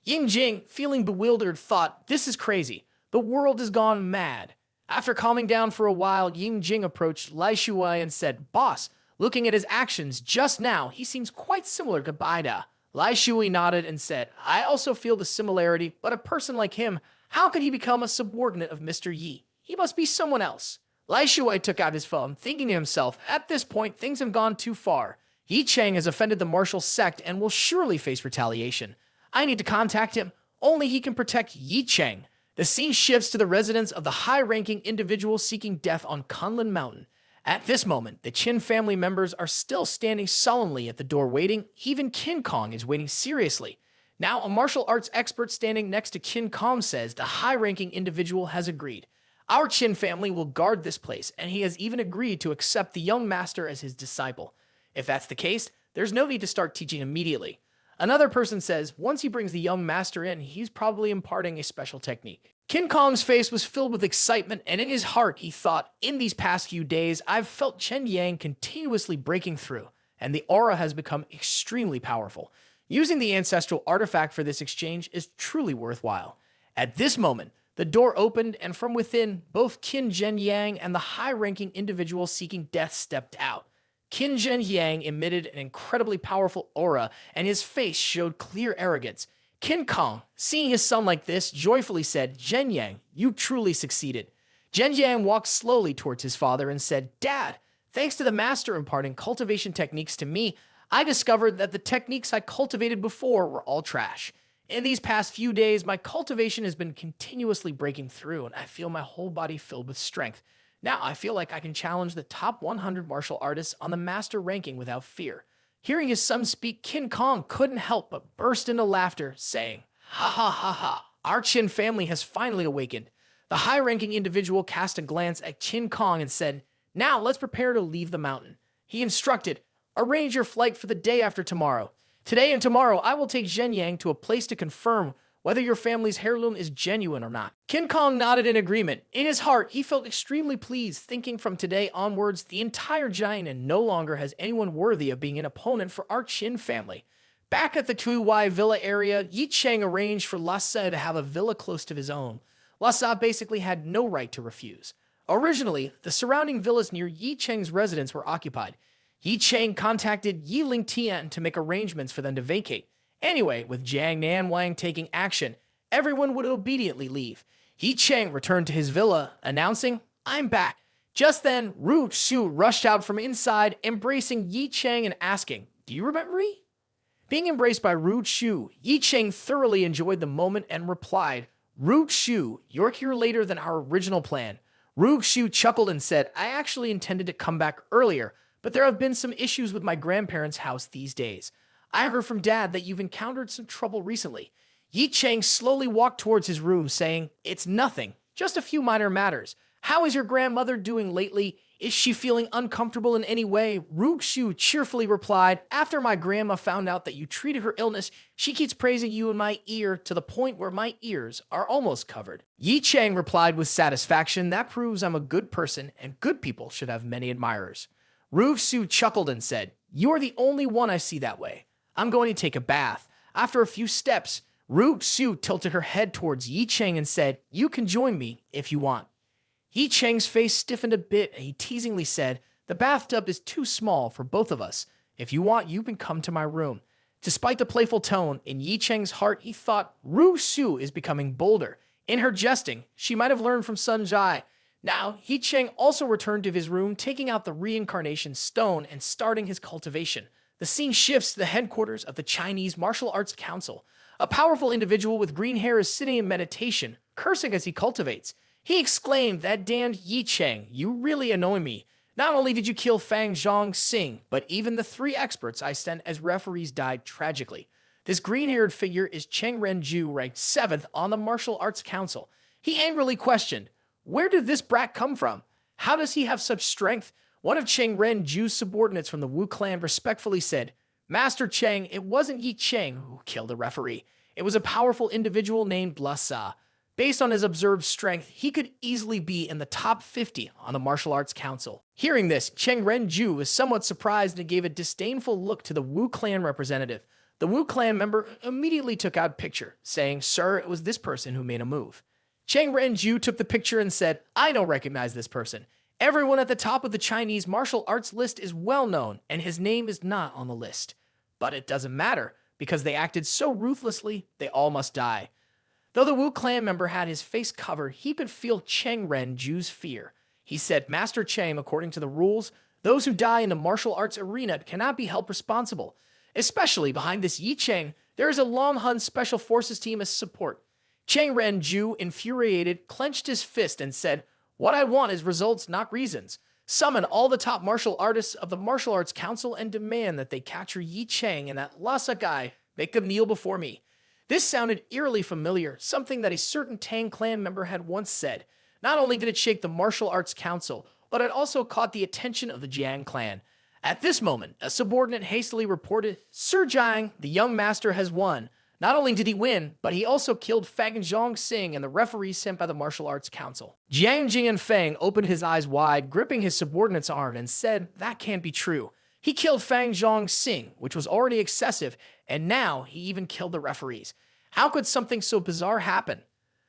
Ying Jing, feeling bewildered, thought, this is crazy. The world has gone mad. After calming down for a while, Ying Jing approached Lai Shui and said, Boss, looking at his actions just now, he seems quite similar to Baida. Lai Shui nodded and said, I also feel the similarity, but a person like him, how could he become a subordinate of Mr. Yi? He must be someone else. Lai Shui took out his phone, thinking to himself, at this point, things have gone too far. Ye Cheng has offended the martial sect and will surely face retaliation. I need to contact him. Only he can protect Ye Cheng. The scene shifts to the residence of the high-ranking individual seeking death on Kunlun Mountain. At this moment, the Qin family members are still standing sullenly at the door waiting. Even King Kong is waiting seriously. Now, a martial arts expert standing next to King Kong says the high-ranking individual has agreed. Our Qin family will guard this place, and he has even agreed to accept the young master as his disciple. If that's the case, there's no need to start teaching immediately. Another person says once he brings the young master in, he's probably imparting a special technique. King Kong's face was filled with excitement, and in his heart he thought, in these past few days, I've felt Chen Yang continuously breaking through, and the aura has become extremely powerful. Using the ancestral artifact for this exchange is truly worthwhile. At this moment, the door opened, and from within, both Qin Zhen Yang and the high-ranking individual seeking death stepped out. Qin Zhen Yang emitted an incredibly powerful aura, and his face showed clear arrogance. King Kong, seeing his son like this, joyfully said, Zhen Yang, you truly succeeded. Zhen Yang walked slowly towards his father and said, Dad, thanks to the master imparting cultivation techniques to me, I discovered that the techniques I cultivated before were all trash. In these past few days, my cultivation has been continuously breaking through, and I feel my whole body filled with strength. Now I feel like I can challenge the top 100 martial artists on the master ranking without fear. Hearing his son speak, King Kong couldn't help but burst into laughter, saying, Ha ha ha ha, our Qin family has finally awakened. The high-ranking individual cast a glance at King Kong and said, Now let's prepare to leave the mountain. He instructed, Arrange your flight for the day after tomorrow. Today and tomorrow, I will take Zhen Yang to a place to confirm whether your family's heirloom is genuine or not. King Kong nodded in agreement. In his heart, he felt extremely pleased, thinking from today onwards, the entire giant no longer has anyone worthy of being an opponent for our Qin family. Back at the Kuiwai villa area, Ye Cheng arranged for Lhasa to have a villa close to his own. Lhasa basically had no right to refuse. Originally, the surrounding villas near Ye Cheng's residence were occupied. Ye Cheng contacted Yi Ling Tian to make arrangements for them to vacate. Anyway, with Jiang Nanwang taking action, everyone would obediently leave. Ye Cheng returned to his villa, announcing, I'm back. Just then, Ru Xu rushed out from inside, embracing Ye Cheng and asking, Do you remember me? Being embraced by Ru Xu, Ye Cheng thoroughly enjoyed the moment and replied, Ru Xu, you're here later than our original plan. Ru Xu chuckled and said, I actually intended to come back earlier, but there have been some issues with my grandparents' house these days. I heard from Dad that you've encountered some trouble recently. Ye Cheng slowly walked towards his room, saying, It's nothing, just a few minor matters. How is your grandmother doing lately? Is she feeling uncomfortable in any way? Ru Xu cheerfully replied, After my grandma found out that you treated her illness, she keeps praising you in my ear to the point where my ears are almost covered. Ye Cheng replied with satisfaction, That proves I'm a good person, and good people should have many admirers. Ru Xu chuckled and said, You are the only one I see that way. I'm going to take a bath. After a few steps, Ru Xu tilted her head towards Ye Cheng and said, "You can join me if you want." Ye Cheng's face stiffened a bit and he teasingly said, "The bathtub is too small for both of us. If you want, you can come to my room." Despite the playful tone, in Ye Cheng's heart, he thought Ru Xu is becoming bolder. In her jesting, she might have learned from Sun Jai. Now, Ye Cheng also returned to his room, taking out the reincarnation stone and starting his cultivation. The scene shifts to the headquarters of the Chinese Martial Arts Council. A powerful individual with green hair is sitting in meditation, cursing as he cultivates. He exclaimed, "That damned Ye Cheng, you really annoy me. Not only did you kill Fang Zhong Xing, but even the 3 experts I sent as referees died tragically." This green-haired figure is Cheng Renju, ranked 7th on the Martial Arts Council. He angrily questioned, "Where did this brat come from? How does he have such strength?" One of Cheng Renju's subordinates from the Wu clan respectfully said, "Master Cheng, it wasn't Ye Cheng who killed the referee. It was a powerful individual named Lhasa. Based on his observed strength, he could easily be in the top 50 on the Martial Arts Council." Hearing this, Cheng Renju was somewhat surprised and gave a disdainful look to the Wu clan representative. The Wu clan member immediately took out a picture, saying, "Sir, it was this person who made a move." Cheng Renju took the picture and said, "I don't recognize this person. Everyone at the top of the Chinese martial arts list is well known, and his name is not on the list. But it doesn't matter, because they acted so ruthlessly, they all must die." Though the Wu clan member had his face covered, he could feel Cheng Renju's fear. He said, "Master Cheng, according to the rules, those who die in the martial arts arena cannot be held responsible. Especially behind this Ye Cheng, there is a Long Hun Special Forces team as support." Cheng Renju, infuriated, clenched his fist and said, "What I want is results, not reasons. Summon all the top martial artists of the Martial Arts Council and demand that they capture Ye Cheng and that Lhasa guy, make them kneel before me." This sounded eerily familiar, something that a certain Tang clan member had once said. Not only did it shake the Martial Arts Council, but it also caught the attention of the Jiang clan. At this moment, a subordinate hastily reported, "Sir Jiang, the young master has won. Not only did he win, but he also killed Fang Zhong Xing and the referee sent by the Martial Arts Council." Jiang Jianfeng opened his eyes wide, gripping his subordinate's arm, and said, "That can't be true. He killed Fang Zhong Xing, which was already excessive, and now he even killed the referees. How could something so bizarre happen?"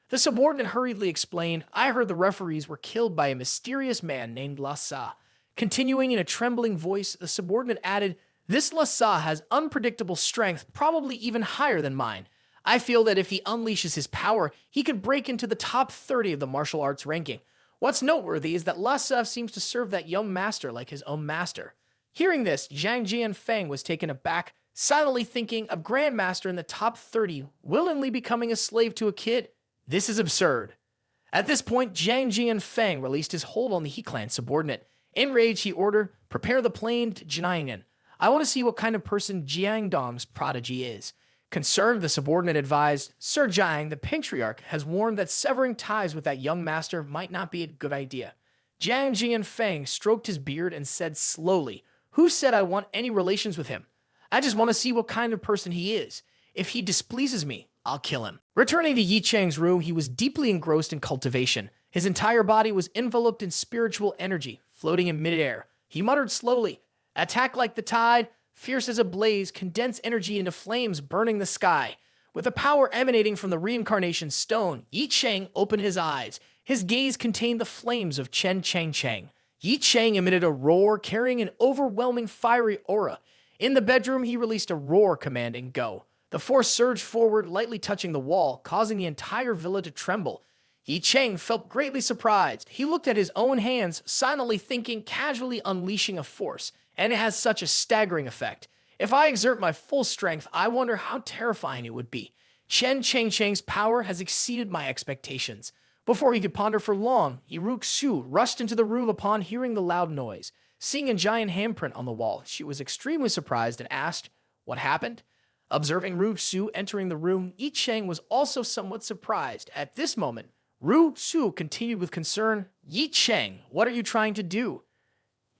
The subordinate hurriedly explained, "I heard the referees were killed by a mysterious man named Lhasa." Continuing in a trembling voice, the subordinate added, "This Lhasa has unpredictable strength, probably even higher than mine. I feel that if he unleashes his power, he could break into the top 30 of the martial arts ranking. What's noteworthy is that Lhasa seems to serve that young master like his own master." Hearing this, Zhang Jianfeng was taken aback, silently thinking, a grandmaster in the top 30 willingly becoming a slave to a kid? This is absurd. At this point, Zhang Jianfeng released his hold on the He clan subordinate. Enraged, he ordered, "Prepare the plane to Jiangnan. I want to see what kind of person Jiangdong's prodigy is." Concerned, the subordinate advised, "Sir Jiang, the patriarch, has warned that severing ties with that young master might not be a good idea." Zhang Jianfeng stroked his beard and said slowly, "Who said I want any relations with him? I just want to see what kind of person he is. If he displeases me, I'll kill him." Returning to Ye Cheng's room, he was deeply engrossed in cultivation. His entire body was enveloped in spiritual energy, floating in midair. He muttered slowly, "Attack like the tide, fierce as a blaze, condense energy into flames burning the sky." With the power emanating from the reincarnation stone, Ye Cheng opened his eyes. His gaze contained the flames of Chen Cheng Cheng. Ye Cheng emitted a roar, carrying an overwhelming fiery aura. In the bedroom, he released a roar command and go. The force surged forward, lightly touching the wall, causing the entire villa to tremble. Ye Cheng felt greatly surprised. He looked at his own hands, silently thinking, casually unleashing a force, and it has such a staggering effect. If I exert my full strength, I wonder how terrifying it would be. Chen Cheng Cheng's power has exceeded my expectations. Before he could ponder for long, Ru Xu rushed into the room upon hearing the loud noise. Seeing a giant handprint on the wall, she was extremely surprised and asked, "What happened?" Observing Ru Xu entering the room, Ye Cheng was also somewhat surprised. At this moment, Ru Xu continued with concern, "Ye Cheng, what are you trying to do?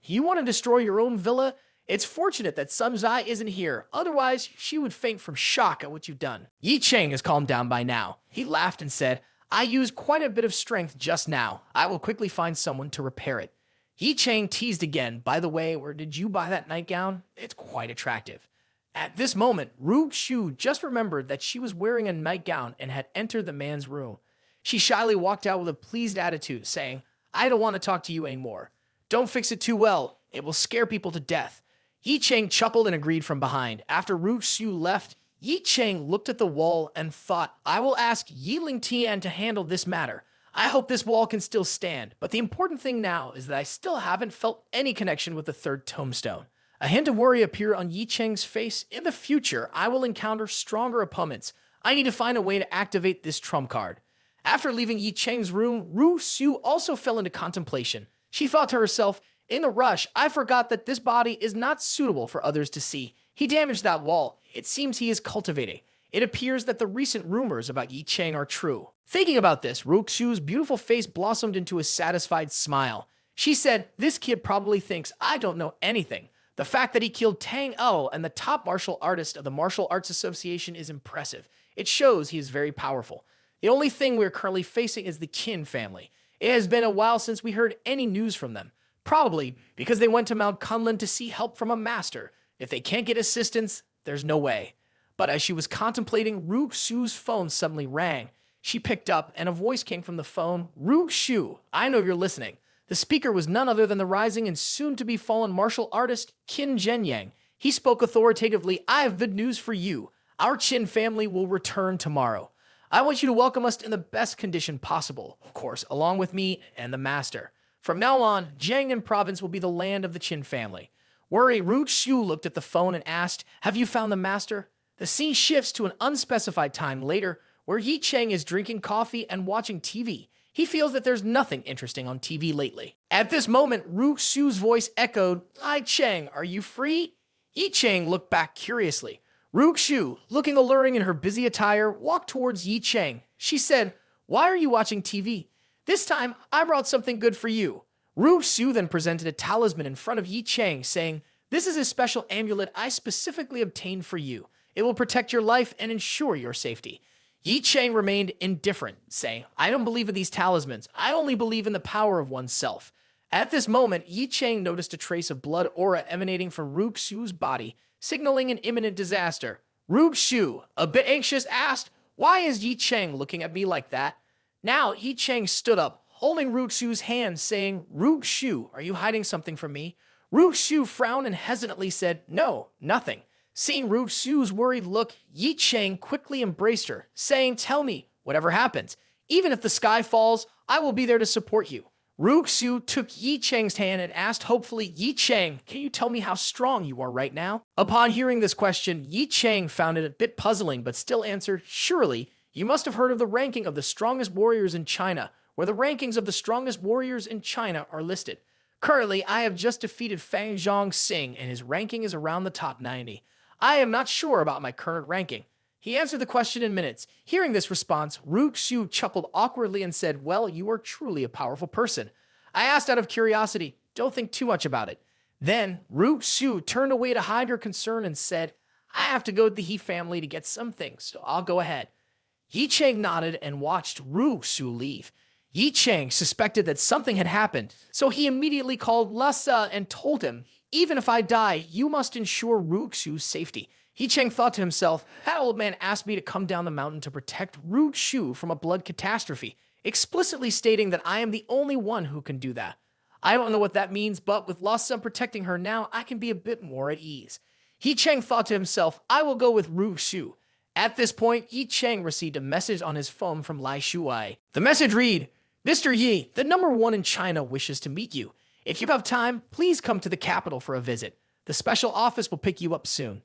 You want to destroy your own villa? It's fortunate that Sun Zai isn't here, otherwise she would faint from shock at what you've done." Ye Cheng has calmed down by now. He laughed and said, "I used quite a bit of strength just now. I will quickly find someone to repair it." Ye Cheng teased again, "By the way, where did you buy that nightgown? It's quite attractive." At this moment, Ru Shu just remembered that she was wearing a nightgown and had entered the man's room. She shyly walked out with a pleased attitude, saying, "I don't want to talk to you anymore. Don't fix it too well. It will scare people to death." Ye Cheng chuckled and agreed from behind. After Ru Shu left, Ye Cheng looked at the wall and thought, "I will ask Yi Ling Tian to handle this matter. I hope this wall can still stand, but the important thing now is that I still haven't felt any connection with the third tombstone." A hint of worry appeared on Ye Cheng's face. "In the future, I will encounter stronger opponents. I need to find a way to activate this trump card." After leaving Ye Cheng's room, Ru Shu also fell into contemplation. She thought to herself, "In a rush, I forgot that this body is not suitable for others to see. He damaged that wall. It seems he is cultivating. It appears that the recent rumors about Ye Cheng are true." Thinking about this, Ru Shu's beautiful face blossomed into a satisfied smile. She said, "This kid probably thinks I don't know anything. The fact that he killed Tang O and the top martial artist of the Martial Arts Association is impressive. It shows he is very powerful. The only thing we're currently facing is the Qin family. It has been a while since we heard any news from them. Probably because they went to Mount Kunlun to seek help from a master. If they can't get assistance, there's no way." But as she was contemplating, Ru Shu's phone suddenly rang. She picked up, and a voice came from the phone. "Ru Shu, I know you're listening." The speaker was none other than the rising and soon-to-be-fallen martial artist Qin Zhenyang. He spoke authoritatively. "I have good news for you. Our Qin family will return tomorrow. I want you to welcome us in the best condition possible, of course, along with me and the master. From now on, Jiangnan province will be the land of the Qin family." Worried, Ru Shu looked at the phone and asked, "Have you found the master?" The scene shifts to an unspecified time later, where Ye Cheng is drinking coffee and watching TV. He feels that there's nothing interesting on TV lately. At this moment, Ru Shu's voice echoed, "Ye Cheng, are you free?" Ye Cheng looked back curiously. Ru Shu, looking alluring in her busy attire, walked towards Ye Cheng. She said, "Why are you watching TV? This time, I brought something good for you." Ru Shu then presented a talisman in front of Ye Cheng, saying, "This is a special amulet I specifically obtained for you. It will protect your life and ensure your safety." Ye Cheng remained indifferent, saying, "I don't believe in these talismans. I only believe in the power of oneself." At this moment, Ye Cheng noticed a trace of blood aura emanating from Ru Shu's body, signaling an imminent disaster. Ru Shu, a bit anxious, asked, "Why is Ye Cheng looking at me like that?" Now, Ye Cheng stood up, holding Ru Shu's hand, saying, "Ru Shu, are you hiding something from me?" Ru Shu frowned and hesitantly said, "No, nothing." Seeing Ru Shu's worried look, Ye Cheng quickly embraced her, saying, "Tell me, whatever happens, even if the sky falls, I will be there to support you." Ru Shu took Ye Cheng's hand and asked hopefully, "Ye Cheng, can you tell me how strong you are right now?" Upon hearing this question, Ye Cheng found it a bit puzzling, but still answered, "Surely, you must have heard of the ranking of the strongest warriors in China, where the rankings of the strongest warriors in China are listed. Currently, I have just defeated Fang Zhong Sing, and his ranking is around the top 90. I am not sure about my current ranking." He answered the question in minutes. Hearing this response, Ru Shu chuckled awkwardly and said, "Well, you are truly a powerful person. I asked out of curiosity. Don't think too much about it." Then, Ru Shu turned away to hide her concern and said, "I have to go to the He family to get some things, so I'll go ahead." Ye Cheng nodded and watched Ru Shu leave. Ye Cheng suspected that something had happened, so he immediately called Lhasa and told him, "Even if I die, you must ensure Ru Shu's safety." Ye Cheng thought to himself, "That old man asked me to come down the mountain to protect Ru Shu from a blood catastrophe, explicitly stating that I am the only one who can do that. I don't know what that means, but with Lhasa protecting her now, I can be a bit more at ease." Ye Cheng thought to himself, "I will go with Ru Shu." At this point, Ye Cheng received a message on his phone from Lai Shuai. The message read, "Mr. Yi, the #1 in China wishes to meet you. If you have time, please come to the capital for a visit. The special office will pick you up soon."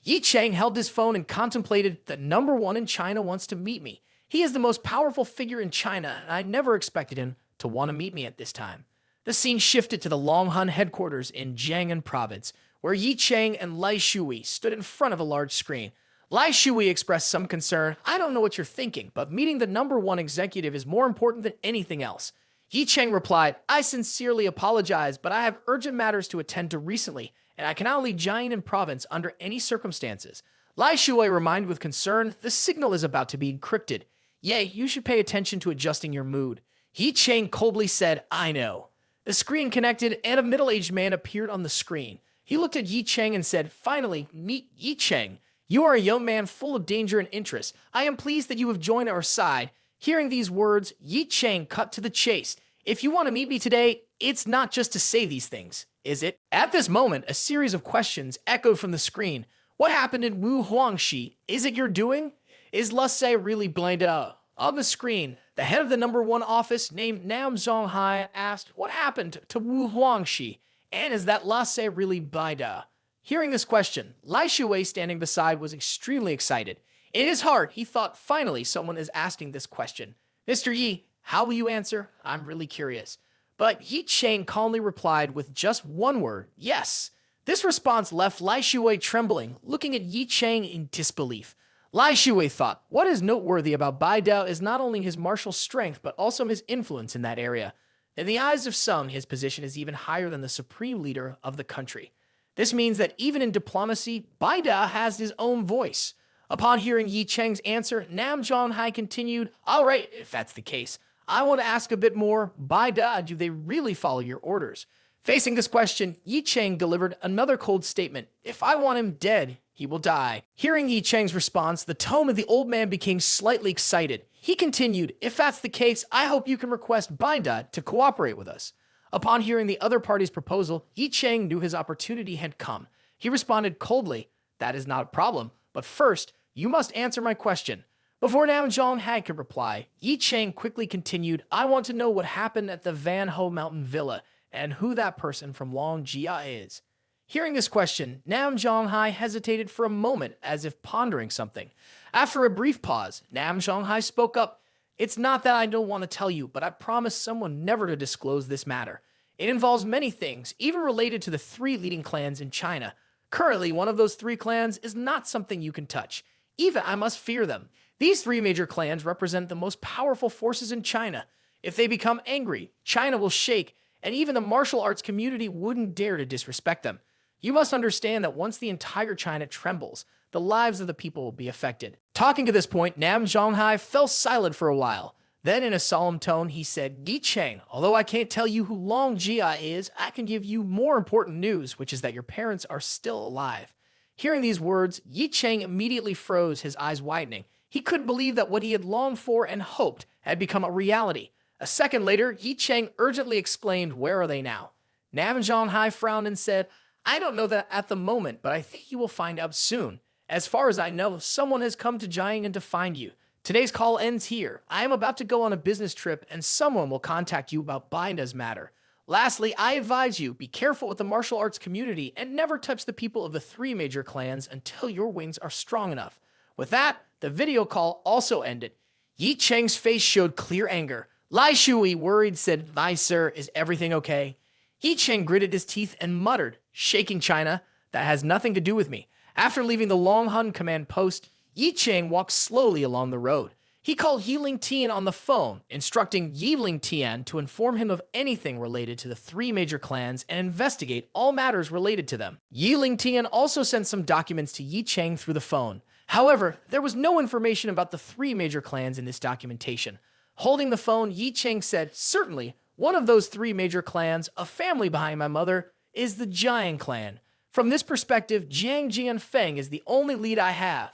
Ye Cheng held his phone and contemplated, "The #1 in China wants to meet me. He is the most powerful figure in China, and I never expected him to want to meet me at this time." The scene shifted to the Longhun headquarters in Jiangnan province, where Ye Cheng and Lai Shui stood in front of a large screen. Lai Shui expressed some concern. "I don't know what you're thinking, but meeting the #1 executive is more important than anything else." Ye Cheng replied, "I sincerely apologize, but I have urgent matters to attend to recently, and I cannot leave Jiangnan province under any circumstances." Lai Shui reminded with concern, "The signal is about to be encrypted. Ye, you should pay attention to adjusting your mood." Ye Cheng coldly said, "I know." The screen connected, and a middle-aged man appeared on the screen. He looked at Ye Cheng and said, "Finally, meet Ye Cheng. You are a young man full of danger and interest. I am pleased that you have joined our side." Hearing these words, Ye Cheng cut to the chase. "If you want to meet me today, it's not just to say these things, is it?" At this moment, a series of questions echoed from the screen. "What happened in Wu Huangxi? Is it your doing? Is Lusei really blind out?" On the screen, the head of the #1 office named Nam Zonghai asked, "What happened to Wu Huangxi? And is that Lusei really blind out?" Hearing this question, Lai Shuwei standing beside was extremely excited. In his heart, he thought, finally someone is asking this question. "Mr. Yi, how will you answer? I'm really curious." But Ye Cheng calmly replied with just one word, "Yes." This response left Lai Shuwei trembling, looking at Ye Cheng in disbelief. Lai Shuwei thought, what is noteworthy about Bai Dao is not only his martial strength, but also his influence in that area. In the eyes of some, his position is even higher than the supreme leader of the country. This means that even in diplomacy, Bai Dao has his own voice. Upon hearing Ye Cheng's answer, Nam Zhonghai continued, "All right, if that's the case, I want to ask a bit more. Bai Dao, do they really follow your orders?" Facing this question, Ye Cheng delivered another cold statement. "If I want him dead, he will die." Hearing Ye Cheng's response, the tone of the old man became slightly excited. He continued, "If that's the case, I hope you can request Bai Dao to cooperate with us." Upon hearing the other party's proposal, Ye Cheng knew his opportunity had come. He responded coldly, "That is not a problem, but first, you must answer my question." Before Nam Zhonghai could reply, Ye Cheng quickly continued, "I want to know what happened at the Van Ho Mountain Villa, and who that person from Long Jia is." Hearing this question, Nam Zhonghai hesitated for a moment as if pondering something. After a brief pause, Nam Zhonghai spoke up. "It's not that I don't want to tell you, but I promised someone never to disclose this matter. It involves many things, even related to the 3 leading clans in China. Currently, one of those 3 clans is not something you can touch. Even I must fear them. These 3 major clans represent the most powerful forces in China. If they become angry, China will shake, and even the martial arts community wouldn't dare to disrespect them. You must understand that once the entire China trembles, the lives of the people will be affected." Talking to this point, Nam Zhonghai fell silent for a while. Then, in a solemn tone, he said, "Ye Cheng, although I can't tell you who Long Jia is, I can give you more important news, which is that your parents are still alive." Hearing these words, Ye Cheng immediately froze, his eyes widening. He couldn't believe that what he had longed for and hoped had become a reality. A second later, Ye Cheng urgently exclaimed, "Where are they now?" Nam Zhonghai frowned and said, "I don't know that at the moment, but I think you will find out soon. As far as I know, someone has come to Jianghan to find you. Today's call ends here. I am about to go on a business trip, and someone will contact you about Bai Dao's matter. Lastly, I advise you, be careful with the martial arts community and never touch the people of the 3 major clans until your wings are strong enough." With that, the video call also ended. Ye Cheng's face showed clear anger. Lai Shui, worried, said, "Lai sir, is everything okay?" Ye Cheng gritted his teeth and muttered, "Shaking China, that has nothing to do with me." After leaving the Long Hun command post, Ye Cheng walked slowly along the road. He called Yiling Tian on the phone, instructing Yiling Tian to inform him of anything related to the 3 major clans and investigate all matters related to them. Yiling Tian also sent some documents to Ye Cheng through the phone. However, there was no information about the 3 major clans in this documentation. Holding the phone, Ye Cheng said, "Certainly, one of those 3 major clans, a family behind my mother, is the Jiang clan. From this perspective, Jiang Jianfeng is the only lead I have."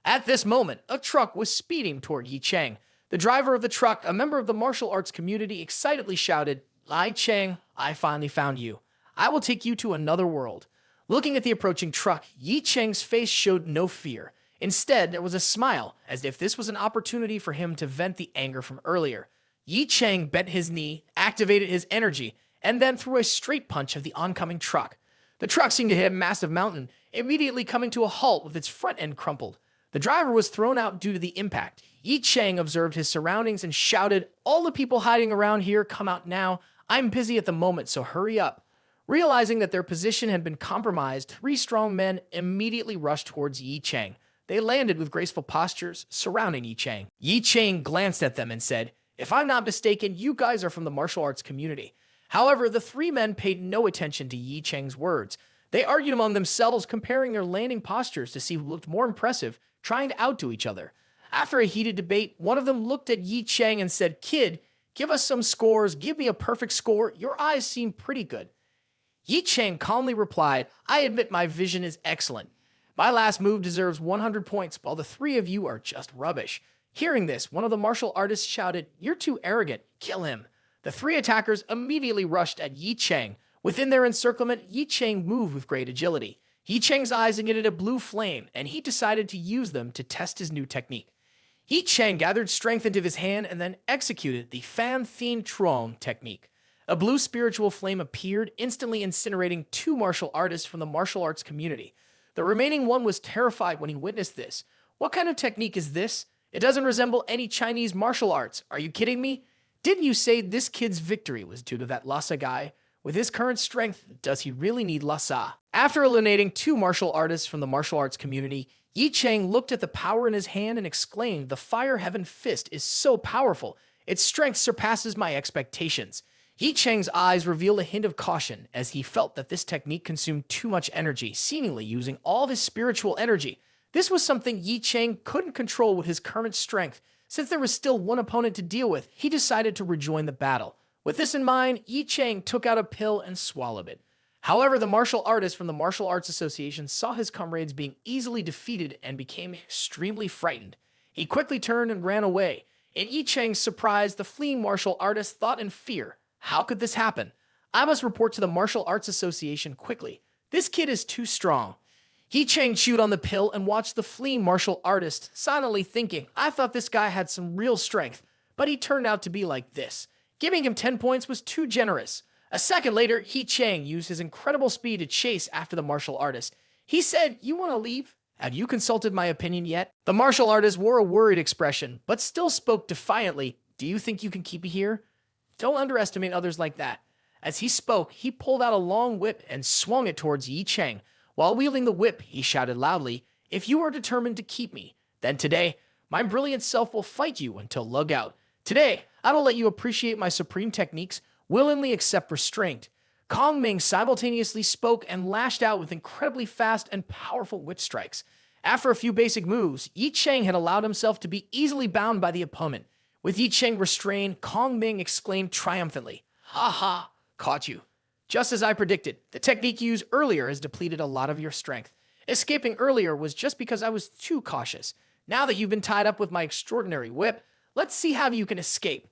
At this moment, a truck was speeding toward Ye Cheng. The driver of the truck, a member of the martial arts community, excitedly shouted, "Lai Cheng, I finally found you. I will take you to another world." Looking at the approaching truck, Ye Cheng's face showed no fear. Instead, there was a smile, as if this was an opportunity for him to vent the anger from earlier. Ye Cheng bent his knee, activated his energy, and then threw a straight punch of the oncoming truck. The truck seemed to hit a massive mountain, immediately coming to a halt with its front end crumpled. The driver was thrown out due to the impact. Ye Cheng observed his surroundings and shouted, "All the people hiding around here, come out now. I'm busy at the moment, so hurry up." Realizing that their position had been compromised, 3 strong men immediately rushed towards Ye Cheng. They landed with graceful postures, surrounding Ye Cheng. Ye Cheng glanced at them and said, "If I'm not mistaken, you guys are from the martial arts community." However, the 3 men paid no attention to Ye Cheng's words. They argued among themselves, comparing their landing postures to see who looked more impressive, trying to outdo each other. After a heated debate, one of them looked at Ye Cheng and said, "Kid, give us some scores. Give me a perfect score. Your eyes seem pretty good." Ye Cheng calmly replied, I admit my vision is excellent. My last move deserves 100 points, while the three of you are just rubbish. Hearing this, one of the martial artists shouted, You're too arrogant, kill him. The three attackers immediately rushed at Ye Cheng. Within their encirclement, Ye Cheng moved with great agility. Ye Cheng's eyes emitted a blue flame, and he decided to use them to test his new technique. Ye Cheng gathered strength into his hand and then executed the Fan Thien Truong technique. A blue spiritual flame appeared, instantly incinerating two martial artists from the martial arts community. The remaining one was terrified when he witnessed this. What kind of technique is this? It doesn't resemble any Chinese martial arts. Are you kidding me? Didn't you say this kid's victory was due to that Lhasa guy? With his current strength, does he really need Lhasa? After eliminating two martial artists from the martial arts community, Ye Cheng looked at the power in his hand and exclaimed, The Fire Heaven Fist is so powerful. Its strength surpasses my expectations. Ye Cheng's eyes revealed a hint of caution as he felt that this technique consumed too much energy, seemingly using all of his spiritual energy. This was something Ye Cheng couldn't control with his current strength. Since there was still one opponent to deal with, he decided to rejoin the battle. With this in mind, Ye Cheng took out a pill and swallowed it. However, the martial artist from the Martial Arts Association saw his comrades being easily defeated and became extremely frightened. He quickly turned and ran away. In Ye Cheng's surprise, the fleeing martial artist thought in fear, How could this happen? I must report to the Martial Arts Association quickly. This kid is too strong. Ye Cheng chewed on the pill and watched the fleeing martial artist, silently thinking, I thought this guy had some real strength, but he turned out to be like this. Giving him 10 points was too generous. A second later, Ye Cheng used his incredible speed to chase after the martial artist. He said, You want to leave? Have you consulted my opinion yet? The martial artist wore a worried expression, but still spoke defiantly. Do you think you can keep me here? Don't underestimate others like that. As he spoke, he pulled out a long whip and swung it towards Ye Cheng. While wielding the whip, he shouted loudly, If you are determined to keep me, then today, my brilliant self will fight you until lug out. Today, I don't let you appreciate my supreme techniques, willingly accept restraint. Kong Ming simultaneously spoke and lashed out with incredibly fast and powerful whip strikes. After a few basic moves, Ye Cheng had allowed himself to be easily bound by the opponent. With Ye Cheng restrained, Kong Ming exclaimed triumphantly, Ha ha, caught you. Just as I predicted, the technique you used earlier has depleted a lot of your strength. Escaping earlier was just because I was too cautious. Now that you've been tied up with my extraordinary whip, let's see how you can escape.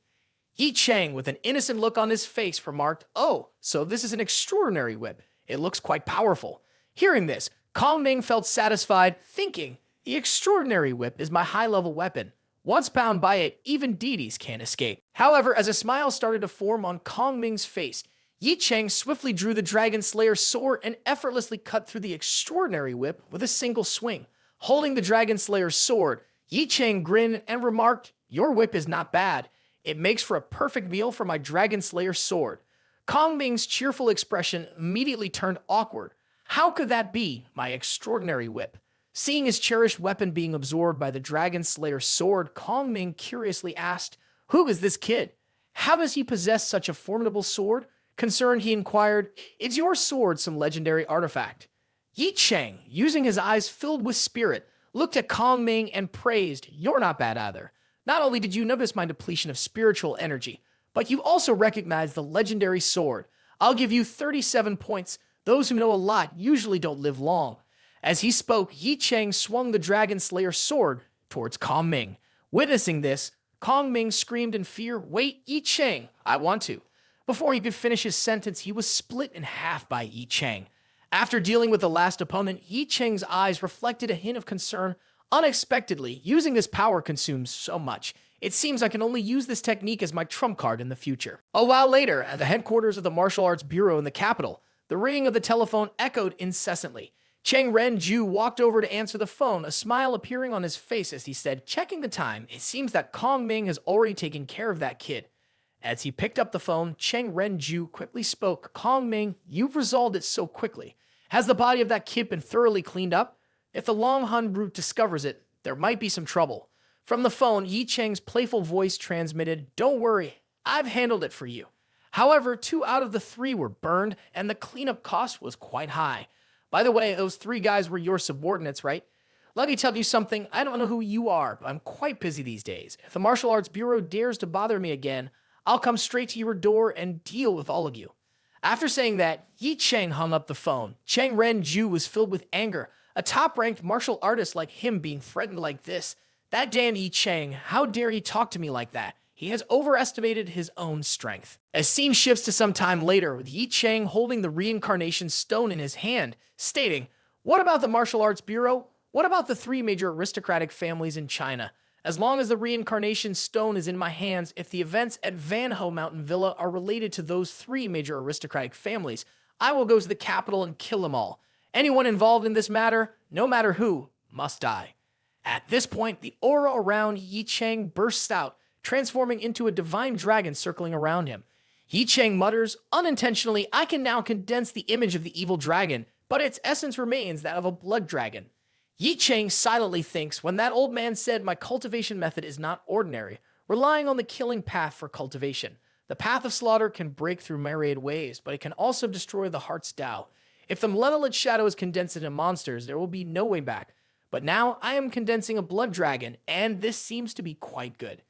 Ye Cheng, with an innocent look on his face, remarked, Oh, so this is an extraordinary whip. It looks quite powerful. Hearing this, Kong Ming felt satisfied, thinking, The extraordinary whip is my high-level weapon. Once bound by it, even deities can't escape. However, as a smile started to form on Kong Ming's face, Ye Cheng swiftly drew the Dragon Slayer's sword and effortlessly cut through the extraordinary whip with a single swing. Holding the Dragon Slayer's sword, Ye Cheng grinned and remarked, Your whip is not bad. It makes for a perfect meal for my Dragon Slayer sword. Kong Ming's cheerful expression immediately turned awkward. How could that be, my extraordinary whip? Seeing his cherished weapon being absorbed by the Dragon Slayer's sword, Kong Ming curiously asked, Who is this kid? How does he possess such a formidable sword? Concerned, he inquired, Is your sword some legendary artifact? Ye Cheng, using his eyes filled with spirit, looked at Kong Ming and praised, You're not bad either. Not only did you notice my depletion of spiritual energy, but you also recognized the legendary sword. I'll give you 37 points. Those who know a lot usually don't live long. As he spoke, Ye Cheng swung the Dragon Slayer's sword towards Kong Ming. Witnessing this, Kong Ming screamed in fear, Wait, Ye Cheng, I want to. Before he could finish his sentence, he was split in half by Ye Cheng. After dealing with the last opponent, Ye Cheng's eyes reflected a hint of concern. Unexpectedly, using this power consumes so much. It seems I can only use this technique as my trump card in the future. A while later, at the headquarters of the Martial Arts Bureau in the capital, the ringing of the telephone echoed incessantly. Cheng Ren-ju walked over to answer the phone, a smile appearing on his face as he said, Checking the time, it seems that Kong Ming has already taken care of that kid. As he picked up the phone, Cheng Ren-ju quickly spoke, Kong Ming, you've resolved it so quickly. Has the body of that kid been thoroughly cleaned up? If the Long Hun brute discovers it, there might be some trouble. From the phone, Ye Cheng's playful voice transmitted, Don't worry, I've handled it for you. However, 2 out of the 3 were burned, and the cleanup cost was quite high. By the way, those 3 guys were your subordinates, right? Let me tell you something, I don't know who you are, but I'm quite busy these days. If the Martial Arts Bureau dares to bother me again, I'll come straight to your door and deal with all of you. After saying that, Ye Cheng hung up the phone. Cheng Ren-ju was filled with anger. A top-ranked martial artist like him being threatened like this. That damn Ye Cheng, how dare he talk to me like that? He has overestimated his own strength. As scene shifts to some time later, with Ye Cheng holding the reincarnation stone in his hand, stating, "What about the Martial Arts Bureau? What about the 3 major aristocratic families in China? As long as the reincarnation stone is in my hands, if the events at Van Ho Mountain Villa are related to those 3 major aristocratic families, I will go to the capital and kill them all. Anyone involved in this matter, no matter who, must die." At this point, the aura around Ye Cheng bursts out, transforming into a divine dragon circling around him. Ye Cheng mutters, "Unintentionally, I can now condense the image of the evil dragon, but its essence remains that of a blood dragon." Ye Cheng silently thinks, when that old man said, "My cultivation method is not ordinary, relying on the killing path for cultivation. The path of slaughter can break through myriad ways, but it can also destroy the heart's Tao. If the malevolent shadow is condensed into monsters, there will be no way back. But now I am condensing a blood dragon, and this seems to be quite good."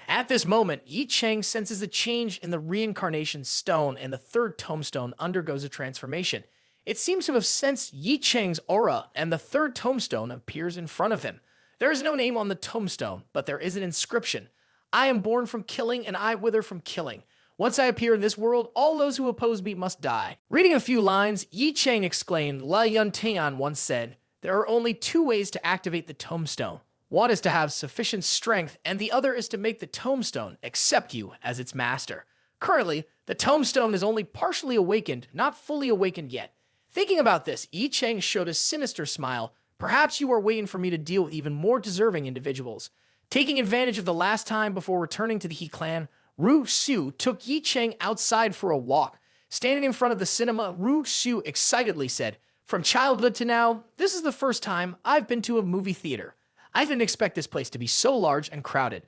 At this moment, Ye Cheng senses a change in the reincarnation stone, and the 3rd tombstone undergoes a transformation. It seems to have sensed Ye Cheng's aura, and the 3rd tombstone appears in front of him. There is no name on the tombstone, but there is an inscription. "I am born from killing, and I wither from killing. Once I appear in this world, all those who oppose me must die." Reading a few lines, Ye Cheng exclaimed, "La Yun Tian once said, there are only 2 ways to activate the tombstone. One is to have sufficient strength, and the other is to make the tombstone accept you as its master." Currently, the tombstone is only partially awakened, not fully awakened yet. Thinking about this, Ye Cheng showed a sinister smile. "Perhaps you are waiting for me to deal with even more deserving individuals." Taking advantage of the last time before returning to the He clan, Ru Xiu took Ye Cheng outside for a walk. Standing in front of the cinema, Ru Xiu excitedly said, "From childhood to now, this is the first time I've been to a movie theater. I didn't expect this place to be so large and crowded."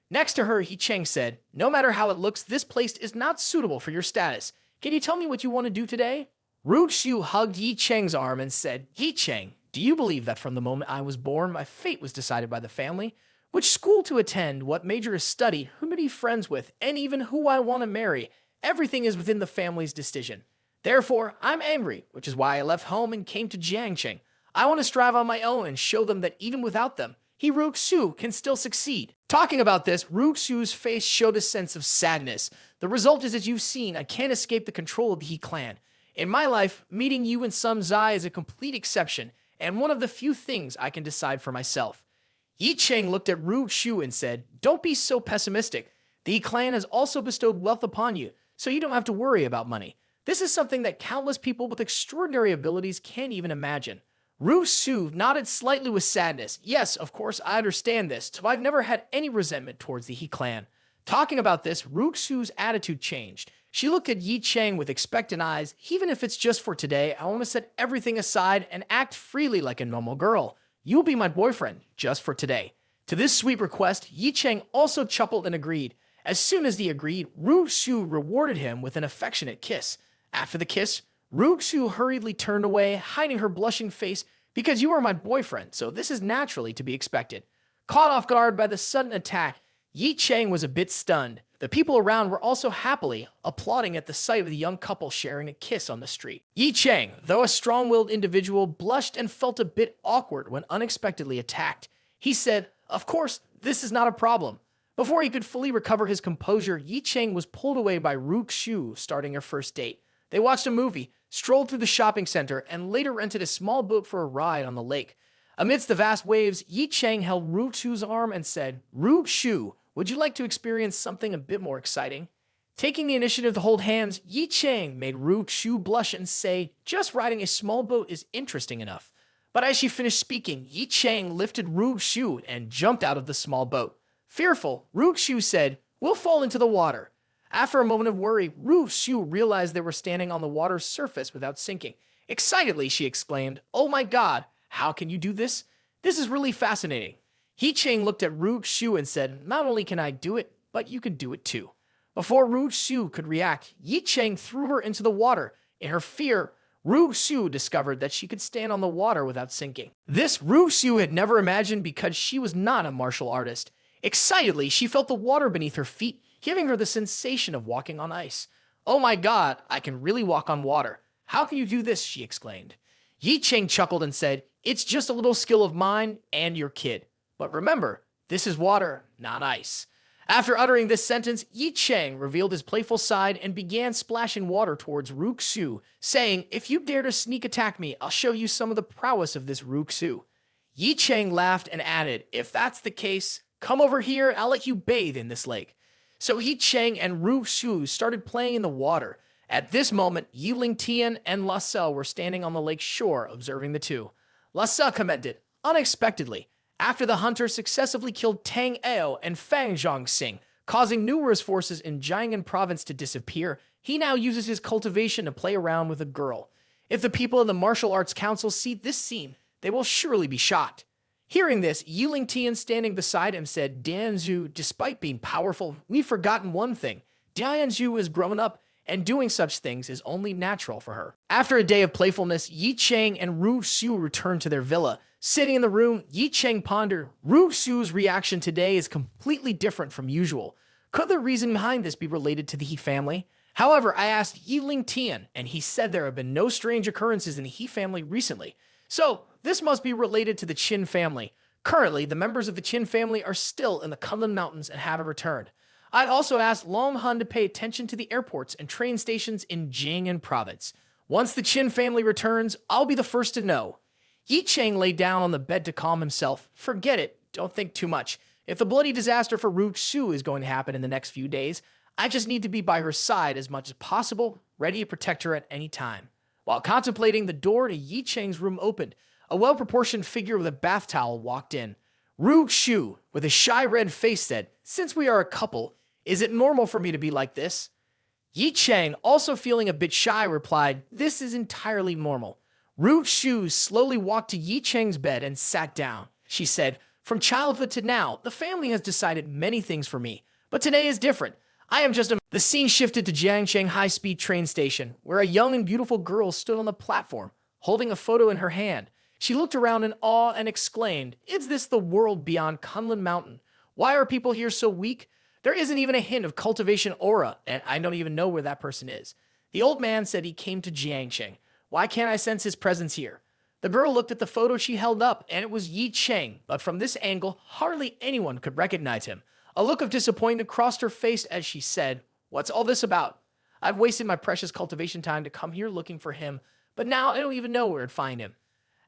Next to her, Ye Cheng said, "No matter how it looks, this place is not suitable for your status. Can you tell me what you want to do today?" Ru Xiu hugged Ye Cheng's arm and said, "Ye Cheng, do you believe that from the moment I was born, my fate was decided by the family? Which school to attend, what major to study, who to be friends with, and even who I want to marry, everything is within the family's decision. Therefore, I'm angry, which is why I left home and came to Jiangcheng. I want to strive on my own and show them that even without them, he Ru Xiu can still succeed." Talking about this, Ru Xiu's face showed a sense of sadness. "The result is, as you've seen, I can't escape the control of the He clan. In my life, meeting you and Sun Zai is a complete exception, and one of the few things I can decide for myself." Ye Cheng looked at Ru Xiu and said, "Don't be so pessimistic. The He clan has also bestowed wealth upon you, so you don't have to worry about money. This is something that countless people with extraordinary abilities can't even imagine." Ru Xiu nodded slightly with sadness. "Yes, of course, I understand this, so I've never had any resentment towards the He clan." Talking about this, Ru Xiu's attitude changed. She looked at Ye Cheng with expectant eyes. "Even if it's just for today, I want to set everything aside and act freely like a normal girl. You'll be my boyfriend, just for today." To this sweet request, Ye Cheng also chuckled and agreed. As soon as he agreed, Ru Xiu rewarded him with an affectionate kiss. After the kiss, Ru Xiu hurriedly turned away, hiding her blushing face. "Because you are my boyfriend, so this is naturally to be expected." Caught off guard by the sudden attack, Ye Cheng was a bit stunned. The people around were also happily applauding at the sight of the young couple sharing a kiss on the street. Ye Cheng, though a strong-willed individual, blushed and felt a bit awkward when unexpectedly attacked. He said, "Of course, this is not a problem." Before he could fully recover his composure, Ye Cheng was pulled away by Ru Xiu, starting their first date. They watched a movie, strolled through the shopping center, and later rented a small boat for a ride on the lake. Amidst the vast waves, Ye Cheng held Ru Xiu's arm and said, "Ru Xiu, would you like to experience something a bit more exciting?" Taking the initiative to hold hands, Ye Cheng made Ru Xiu blush and say, "Just riding a small boat is interesting enough." But as she finished speaking, Ye Cheng lifted Ru Xiu and jumped out of the small boat. Fearful, Ru Xiu said, "We'll fall into the water." After a moment of worry, Ru Xiu realized they were standing on the water's surface without sinking. Excitedly, she exclaimed, "Oh my god, how can you do this? This is really fascinating." Ye Cheng looked at Ru Xiu and said, "Not only can I do it, but you can do it too." Before Ru Xiu could react, Ye Cheng threw her into the water. In her fear, Ru Xiu discovered that she could stand on the water without sinking. This Ru Xiu had never imagined because she was not a martial artist. Excitedly, she felt the water beneath her feet, giving her the sensation of walking on ice. "Oh my god, I can really walk on water. How can you do this?" she exclaimed. Ye Cheng chuckled and said, "It's just a little skill of mine and your kid. But remember, this is water, not ice." After uttering this sentence, Ye Cheng revealed his playful side and began splashing water towards Rook Su, saying, "If you dare to sneak attack me, I'll show you some of the prowess of this Rook Su." Ye Cheng laughed and added, "If that's the case, come over here and I'll let you bathe in this lake." So Ye Cheng and Rook Su started playing in the water. At this moment, Yiling Tian and La Se were standing on the lake shore observing the two. La Se commented, "Unexpectedly, after the hunter successively killed Tang Ao and Fang Zhongsing, causing numerous forces in Jianghan province to disappear, he now uses his cultivation to play around with a girl. If the people in the Martial Arts Council see this scene, they will surely be shocked." Hearing this, Yiling Tian standing beside him said, "Dianzhu, despite being powerful, we've forgotten one thing. Dianzhu is grown up, and doing such things is only natural for her." After a day of playfulness, Ye Cheng and Ru Su returned to their villa. Sitting in the room, Ye Cheng pondered, "Ru Su's reaction today is completely different from usual. Could the reason behind this be related to the He family?" However, I asked Yiling Tian, and he said there have been no strange occurrences in the He family recently. So, this must be related to the Qin family. Currently, the members of the Qin family are still in the Kunlun Mountains and haven't returned. I'd also asked Long Han to pay attention to the airports and train stations in Jianghan province. Once the Qin family returns, I'll be the first to know. Ye Cheng lay down on the bed to calm himself. "Forget it. Don't think too much. If the bloody disaster for Rook Su is going to happen in the next few days, I just need to be by her side as much as possible, ready to protect her at any time." While contemplating, the door to Ye Cheng's room opened. A well-proportioned figure with a bath towel walked in. Rook Su, with a shy red face, said, "Since we are a couple, is it normal for me to be like this?" Ye Cheng, also feeling a bit shy, replied, "This is entirely normal." Rook Su slowly walked to Ye Cheng's bed and sat down. She said, "From childhood to now, the family has decided many things for me, but today is different. I am just a..." The scene shifted to Jiangcheng High-Speed train station, where a young and beautiful girl stood on the platform, holding a photo in her hand. She looked around in awe and exclaimed, "Is this the world beyond Kunlun Mountain? Why are people here so weak? There isn't even a hint of cultivation aura, and I don't even know where that person is." The old man said he came to Jiangcheng. "Why can't I sense his presence here?" The girl looked at the photo she held up, and it was Ye Cheng, but from this angle, hardly anyone could recognize him. A look of disappointment crossed her face as she said, "What's all this about? I've wasted my precious cultivation time to come here looking for him, but now I don't even know where to find him."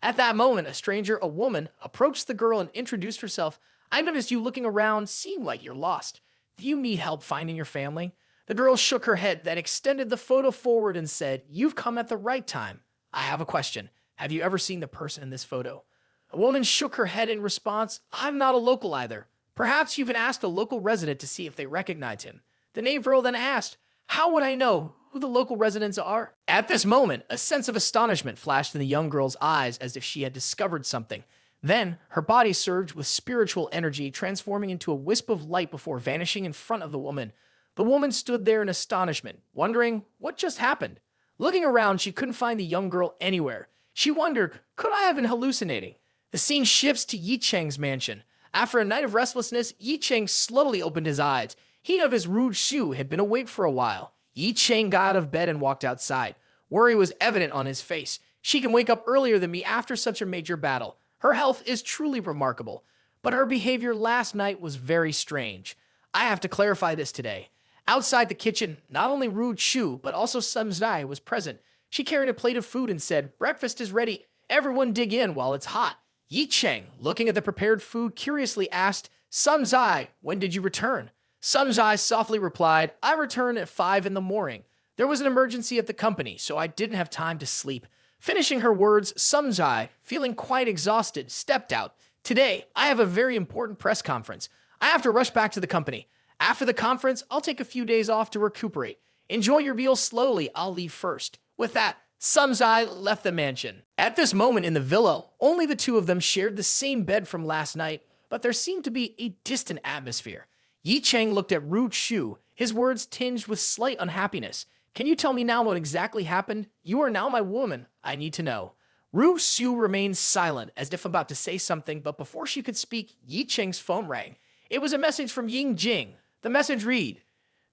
At that moment, a stranger, a woman, approached the girl and introduced herself. "I noticed you looking around, seem like you're lost. Do you need help finding your family?" The girl shook her head, then extended the photo forward and said, "You've come at the right time. I have a question. Have you ever seen the person in this photo?" A woman shook her head in response, "I'm not a local either. Perhaps you can ask a local resident to see if they recognize him." The neighbor girl then asked, "How would I know who the local residents are?" At this moment, a sense of astonishment flashed in the young girl's eyes as if she had discovered something. Then, her body surged with spiritual energy, transforming into a wisp of light before vanishing in front of the woman. The woman stood there in astonishment, wondering what just happened. Looking around, she couldn't find the young girl anywhere. She wondered, could I have been hallucinating? The scene shifts to Ye Cheng's mansion. After a night of restlessness, Ye Cheng slowly opened his eyes. He of his rude shoe had been awake for a while. Ye Cheng got out of bed and walked outside. Worry was evident on his face. "She can wake up earlier than me after such a major battle. Her health is truly remarkable. But her behavior last night was very strange. I have to clarify this today." Outside the kitchen, not only Rude Shu, but also Sun Zai was present. She carried a plate of food and said, "Breakfast is ready. Everyone dig in while it's hot." Ye Cheng, looking at the prepared food, curiously asked, "Sun Zai, when did you return?" Sun Zai softly replied, "I returned at 5 in the morning. There was an emergency at the company, so I didn't have time to sleep." Finishing her words, Sun Zai, feeling quite exhausted, stepped out. "Today, I have a very important press conference. I have to rush back to the company. After the conference, I'll take a few days off to recuperate. Enjoy your meal slowly. I'll leave first." With that, Sun Zai left the mansion. At this moment in the villa, only the two of them shared the same bed from last night, but there seemed to be a distant atmosphere. Ye Cheng looked at Ru Shu, his words tinged with slight unhappiness. "Can you tell me now what exactly happened? You are now my woman. I need to know." Ru Shu remained silent, as if about to say something, but before she could speak, Ye Cheng's phone rang. It was a message from Ying Jing. The message read,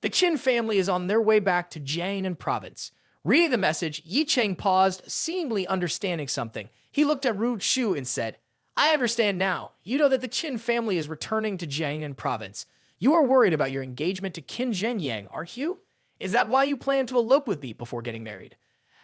The Qin family is on their way back to Jiangnan province. Reading the message, Ye Cheng paused, seemingly understanding something. He looked at Ru Xu and said, I understand now. You know that the Qin family is returning to Jiangnan province. You are worried about your engagement to Qin Zhenyang, aren't you? Is that why you plan to elope with me before getting married?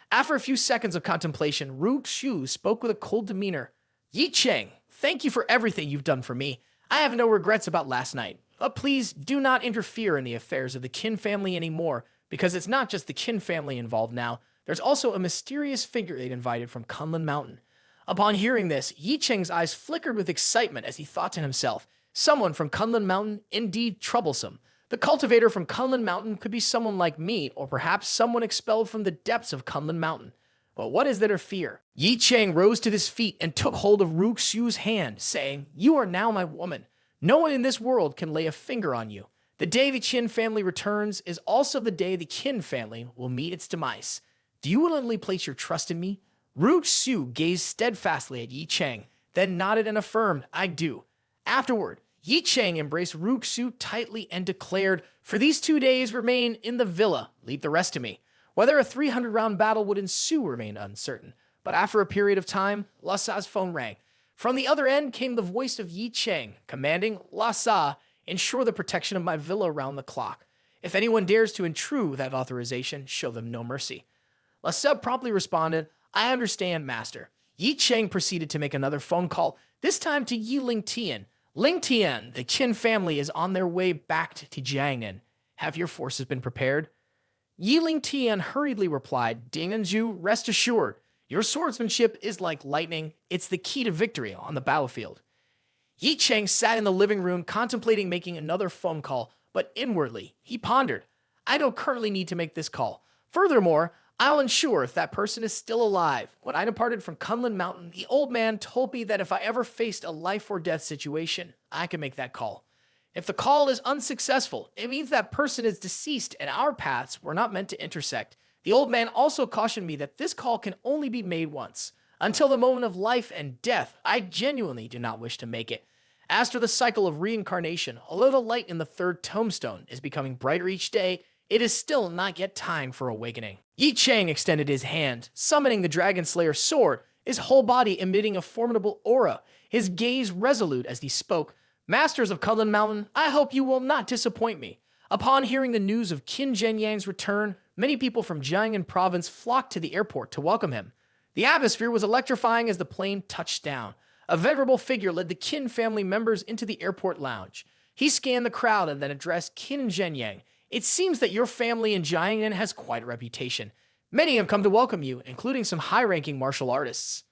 After a few seconds of contemplation, Ru Xu spoke with a cold demeanor. Ye Cheng, thank you for everything you've done for me. I have no regrets about last night. But please do not interfere in the affairs of the Qin family anymore, because it's not just the Qin family involved now. There's also a mysterious figure they'd invited from Kunlun Mountain. Upon hearing this, Ye Cheng's eyes flickered with excitement as he thought to himself, someone from Kunlun Mountain, indeed troublesome. The cultivator from Kunlun Mountain could be someone like me, or perhaps someone expelled from the depths of Kunlun Mountain. But what is there to fear? Ye Cheng rose to his feet and took hold of Ru Xu's hand, saying, You are now my woman. No one in this world can lay a finger on you. The day the Qin family returns is also the day the Qin family will meet its demise. Do you willingly place your trust in me? Ru Xu gazed steadfastly at Ye Cheng, then nodded and affirmed, I do. Afterward, Ye Cheng embraced Ru Xu tightly and declared, For these 2 days remain in the villa, leave the rest to me. Whether a 300-round battle would ensue remained uncertain, but after a period of time, La Sa's phone rang. From the other end came the voice of Ye Cheng, commanding, La Sa, ensure the protection of my villa around the clock. If anyone dares to intrude without authorization, show them no mercy. La Sa promptly responded, I understand, master. Ye Cheng proceeded to make another phone call, this time to Yi Ling Tian. Ling Tian, the Qin family is on their way back to Jiangnan. Have your forces been prepared? Yi Ling Tian hurriedly replied, Ding and Zhu, rest assured. Your swordsmanship is like lightning. It's the key to victory on the battlefield. Ye Cheng sat in the living room contemplating making another phone call, but inwardly, he pondered, I don't currently need to make this call. Furthermore, I'll ensure if that person is still alive. When I departed from Kunlun Mountain, the old man told me that if I ever faced a life or death situation, I could make that call. If the call is unsuccessful, it means that person is deceased and our paths were not meant to intersect. The old man also cautioned me that this call can only be made once. Until the moment of life and death, I genuinely do not wish to make it. As for the cycle of reincarnation, although the light in the third tombstone is becoming brighter each day, it is still not yet time for awakening. Ye Cheng extended his hand, summoning the Dragon Slayer's sword, his whole body emitting a formidable aura, his gaze resolute as he spoke. Masters of Kunlun Mountain, I hope you will not disappoint me. Upon hearing the news of Qin Zhenyang's return, many people from Jiangnan province flocked to the airport to welcome him. The atmosphere was electrifying as the plane touched down. A venerable figure led the Qin family members into the airport lounge. He scanned the crowd and then addressed Qin Zhenyang. It seems that your family in Jiangnan has quite a reputation. Many have come to welcome you, including some high-ranking martial artists.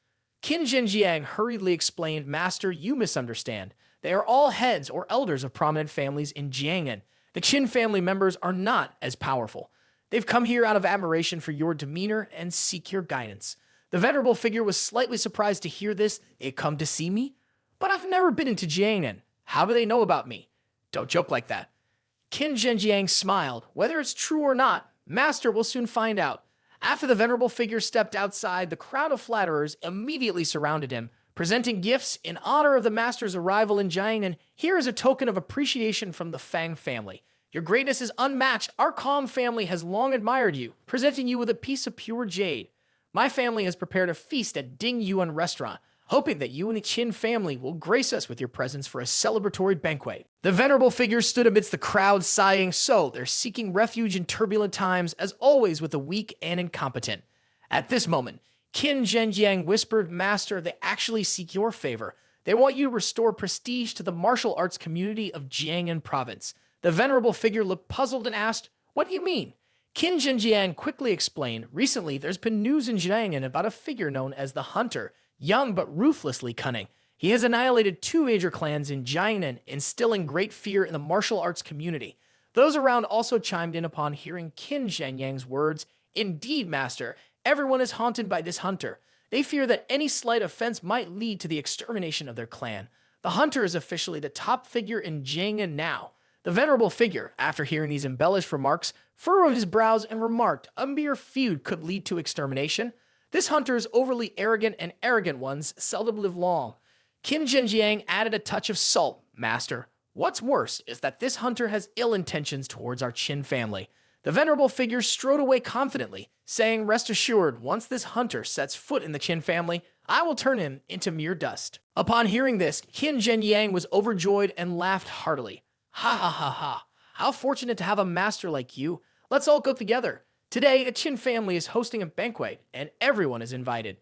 Qin Zhenyang hurriedly explained, Master, you misunderstand. They are all heads or elders of prominent families in Jiangnan. The Qin family members are not as powerful. They've come here out of admiration for your demeanor and seek your guidance. The venerable figure was slightly surprised to hear this. They come to see me? But I've never been into Jiangnan. How do they know about me? Don't joke like that. Qin Zhenjiang smiled. Whether it's true or not, Master will soon find out. After the venerable figure stepped outside, the crowd of flatterers immediately surrounded him, presenting gifts in honor of the Master's arrival in Jiangnan. Here is a token of appreciation from the Fang family. Your greatness is unmatched. Our calm family has long admired you, presenting you with a piece of pure jade. My family has prepared a feast at Ding Yuan Restaurant, hoping that you and the Qin family will grace us with your presence for a celebratory banquet. The venerable figure stood amidst the crowd, sighing, so they're seeking refuge in turbulent times, as always with the weak and incompetent. At this moment, Qin Zhenjiang whispered, Master, they actually seek your favor. They want you to restore prestige to the martial arts community of Jiangnan province. The venerable figure looked puzzled and asked, What do you mean? Qin Zhenjiang quickly explained, Recently, there's been news in Jiangnan about a figure known as the Hunter, young but ruthlessly cunning. He has annihilated 2 major clans in Jiangnan, instilling great fear in the martial arts community. Those around also chimed in upon hearing Qin Zhenyang's words. Indeed, Master, everyone is haunted by this Hunter. They fear that any slight offense might lead to the extermination of their clan. The Hunter is officially the top figure in Jiangnan now. The venerable figure, after hearing these embellished remarks, furrowed his brows and remarked, a mere feud could lead to extermination. This Hunter is overly arrogant, and arrogant ones seldom live long. Qin Zhenjiang added a touch of salt. Master, What's worse is that this hunter has ill intentions towards our Qin family. The venerable figure strode away confidently, saying, "Rest assured, once this hunter sets foot in the Qin family, I will turn him into mere dust." Upon hearing this, Qin Zhenyang was overjoyed and laughed heartily. "Ha ha ha ha! How fortunate to have a master like you. Let's all go together. Today, a Qin family is hosting a banquet, and everyone is invited."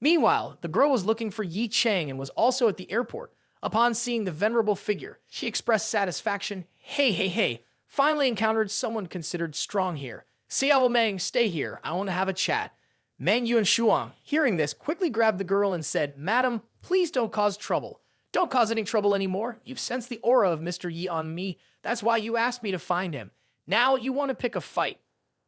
Meanwhile, the girl was looking for Ye Cheng and was also at the airport. Upon seeing the venerable figure, she expressed satisfaction. "Hey, hey, hey, finally encountered someone considered strong here. Xiao Meng, stay here. I want to have a chat." Meng Yuan Shuang, hearing this, quickly grabbed the girl and said, "Madam, please don't cause trouble. Don't cause any trouble anymore. You've sensed the aura of Mr. Yi on me. That's why you asked me to find him. Now you want to pick a fight.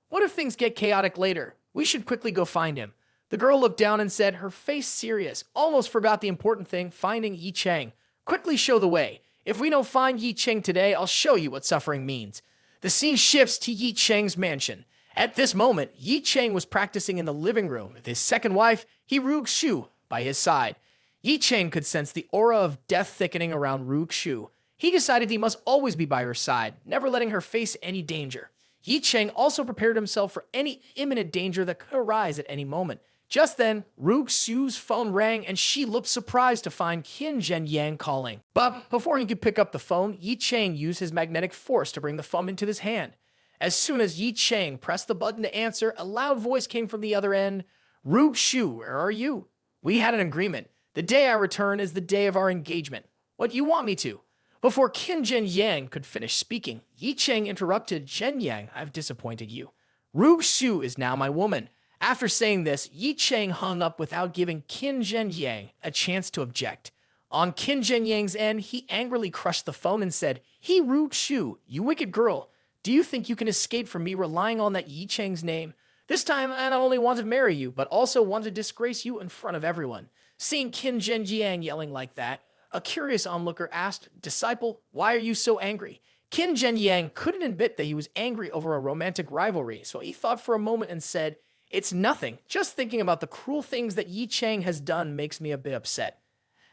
What if things get chaotic later? We should quickly go find him." The girl looked down and said, her face serious, almost forgot the important thing, finding Ye Cheng. "Quickly show the way. If we don't find Ye Cheng today, I'll show you what suffering means." The scene shifts to Ye Cheng's mansion. At this moment, Ye Cheng was practicing in the living room with his second wife, Rook Shu, by his side. Ye Cheng could sense the aura of death thickening around Rook Shu. He decided he must always be by her side, never letting her face any danger. Ye Cheng also prepared himself for any imminent danger that could arise at any moment. Just then, Rook Shu's phone rang and she looked surprised to find Qin Zhenyang calling. But before he could pick up the phone, Ye Cheng used his magnetic force to bring the phone into his hand. As soon as Ye Cheng pressed the button to answer, a loud voice came from the other end. "Rook Shu, where are you? We had an agreement. The day I return is the day of our engagement. What do you want me to?" Before Qin Zhenyang could finish speaking, Ye Cheng interrupted. "Zhenyang, I've disappointed you. Rook Shu is now my woman." After saying this, Ye Cheng hung up without giving Qin Zhenyang a chance to object. On Qin Zhenyang's end, he angrily crushed the phone and said, "Rook Shu, you wicked girl. Do you think you can escape from me relying on that Ye Cheng's name? This time, I not only want to marry you, but also want to disgrace you in front of everyone." Seeing Qin Zhenyang yelling like that, a curious onlooker asked, "Disciple, why are you so angry?" Qin Zhenyang couldn't admit that he was angry over a romantic rivalry, so he thought for a moment and said, "It's nothing. Just thinking about the cruel things that Ye Cheng has done makes me a bit upset."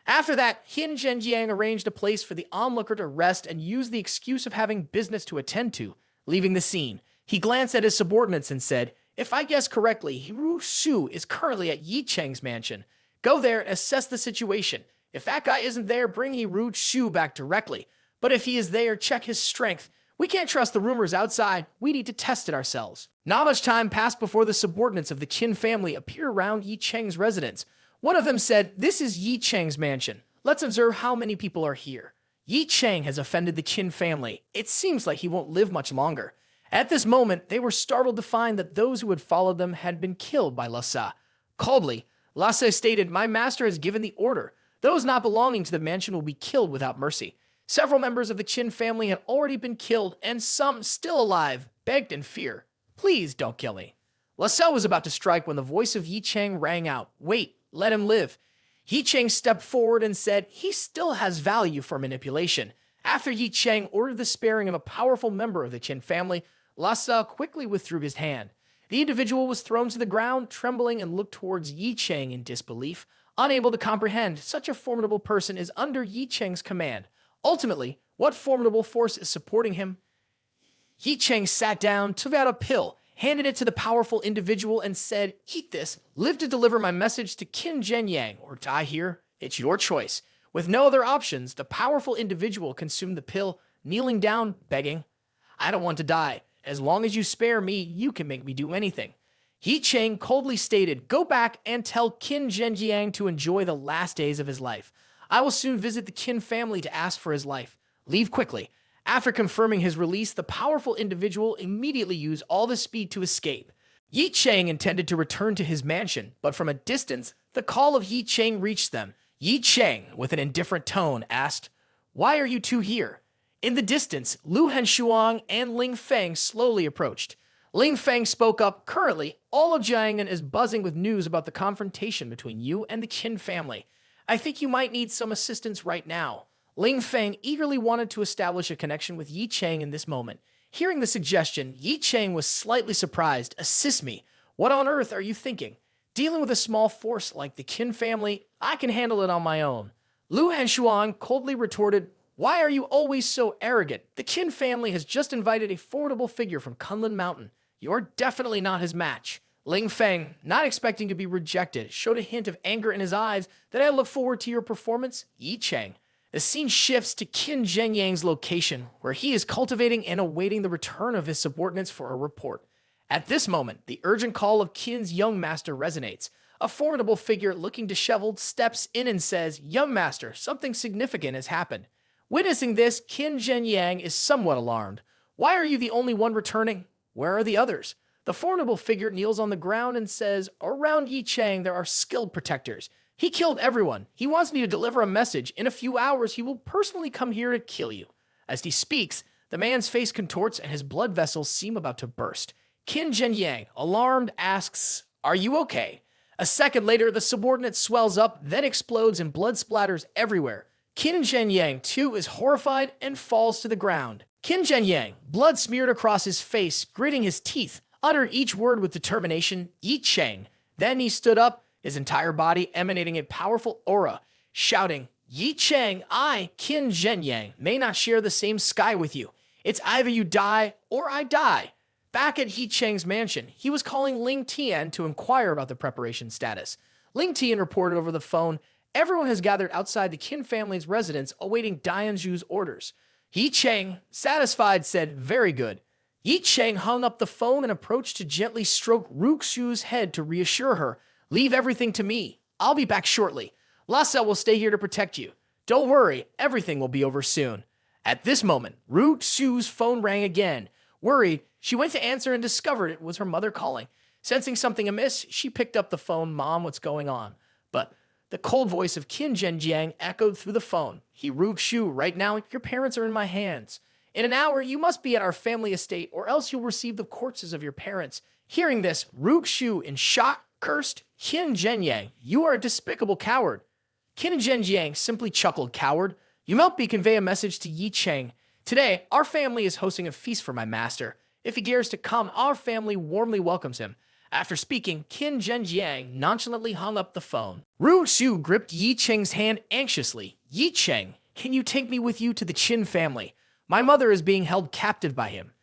After that, Qin Zhenyang arranged a place for the onlooker to rest and used the excuse of having business to attend to. Leaving the scene, he glanced at his subordinates and said, "If I guess correctly, Rook Shu is currently at Ye Cheng's mansion. Go there and assess the situation. If that guy isn't there, bring Rook Shu back directly. But if he is there, check his strength. We can't trust the rumors outside. We need to test it ourselves." Not much time passed before the subordinates of the Qin family appeared around Ye Cheng's residence. One of them said, "This is Ye Cheng's mansion. Let's observe how many people are here. Ye Cheng has offended the Qin family. It seems like he won't live much longer." At this moment, they were startled to find that those who had followed them had been killed by Lhasa. Coldly, Lhasa stated, "My master has given the order. Those not belonging to the mansion will be killed without mercy." Several members of the Qin family had already been killed, and some, still alive, begged in fear, "Please don't kill me." Lhasa was about to strike when the voice of Ye Cheng rang out, "Wait, let him live." Ye Cheng stepped forward and said he still has value for manipulation. After Ye Cheng ordered the sparing of a powerful member of the Qin family, Lhasa quickly withdrew his hand. The individual was thrown to the ground, trembling, and looked towards Ye Cheng in disbelief, unable to comprehend such a formidable person is under Ye Cheng's command. Ultimately, what formidable force is supporting him? Ye Cheng sat down, took out a pill, handed it to the powerful individual, and said, "Eat this. Live to deliver my message to Qin Zhenyang, or die here. It's your choice." With no other options, the powerful individual consumed the pill, kneeling down, begging, "I don't want to die. As long as you spare me, you can make me do anything." Ye Cheng coldly stated, "Go back and tell Qin Zhenyang to enjoy the last days of his life. I will soon visit the Qin family to ask for his life. Leave quickly." After confirming his release, the powerful individual immediately used all the speed to escape. Ye Cheng intended to return to his mansion, but from a distance, the call of Ye Cheng reached them. Ye Cheng, with an indifferent tone, asked, "Why are you two here?" In the distance, Lu Henshuang and Ling Feng slowly approached. Ling Feng spoke up, "Currently, all of Jiangnan is buzzing with news about the confrontation between you and the Qin family. I think you might need some assistance right now." Ling Feng eagerly wanted to establish a connection with Ye Cheng in this moment. Hearing the suggestion, Ye Cheng was slightly surprised. "Assist me? What on earth are you thinking? Dealing with a small force like the Qin family, I can handle it on my own." Lu Henshuang coldly retorted, Why are you always so arrogant? The Qin family has just invited a formidable figure from Kunlun Mountain. You're definitely not his match. Ling Feng, not expecting to be rejected, showed a hint of anger in his eyes. That I look forward to your performance, Ye Cheng. The scene shifts to Qin Zhenyang's location, where he is cultivating and awaiting the return of his subordinates for a report. At this moment, the urgent call of Qin's young master resonates. A formidable figure looking disheveled steps in and says, "Young master, something significant has happened." Witnessing this, Qin Zhenyang is somewhat alarmed. Why are you the only one returning? Where are the others? The formidable figure kneels on the ground and says, "Around Ye Cheng there are skilled protectors. He killed everyone. He wants me to deliver a message. In a few hours, he will personally come here to kill you." As he speaks, the man's face contorts and his blood vessels seem about to burst. Qin Zhenyang, alarmed, asks, "Are you okay?" A second later, the subordinate swells up, then explodes and blood splatters everywhere. Qin Zhenyang, too, is horrified and falls to the ground. Qin Zhenyang, blood smeared across his face, gritting his teeth, uttered each word with determination, "Ye Cheng." Then he stood up, his entire body emanating a powerful aura, shouting, "Ye Cheng, I, Qin Zhenyang, may not share the same sky with you. It's either you die or I die." Back at Ye Cheng's mansion, he was calling Ling Tian to inquire about the preparation status. Ling Tian reported over the phone, "Everyone has gathered outside the Qin family's residence awaiting Dianzhu's orders." Ye Cheng, satisfied, said, "Very good." Ye Cheng hung up the phone and approached to gently stroke Ruxu's head to reassure her, "Leave everything to me. I'll be back shortly. Lhasa will stay here to protect you. Don't worry, everything will be over soon." At this moment, Ruxu's phone rang again. Worried, she went to answer and discovered it was her mother calling. Sensing something amiss, she picked up the phone. "Mom, what's going on?" But the cold voice of Qin Zhenjiang echoed through the phone. "Ruxu, right now, your parents are in my hands. In an hour, you must be at our family estate, or else you'll receive the corpses of your parents." Hearing this, Ruxu, in shock, cursed, "Qin Zhenyang, you are a despicable coward." Qin Zhenjiang simply chuckled, "Coward? You helped me convey a message to Ye Cheng. Today, our family is hosting a feast for my master. If he dares to come, our family warmly welcomes him." After speaking, Qin Zhenjiang nonchalantly hung up the phone. Ruxu gripped Ye Cheng's hand anxiously. "Ye Cheng, can you take me with you to the Qin family? My mother is being held captive by him."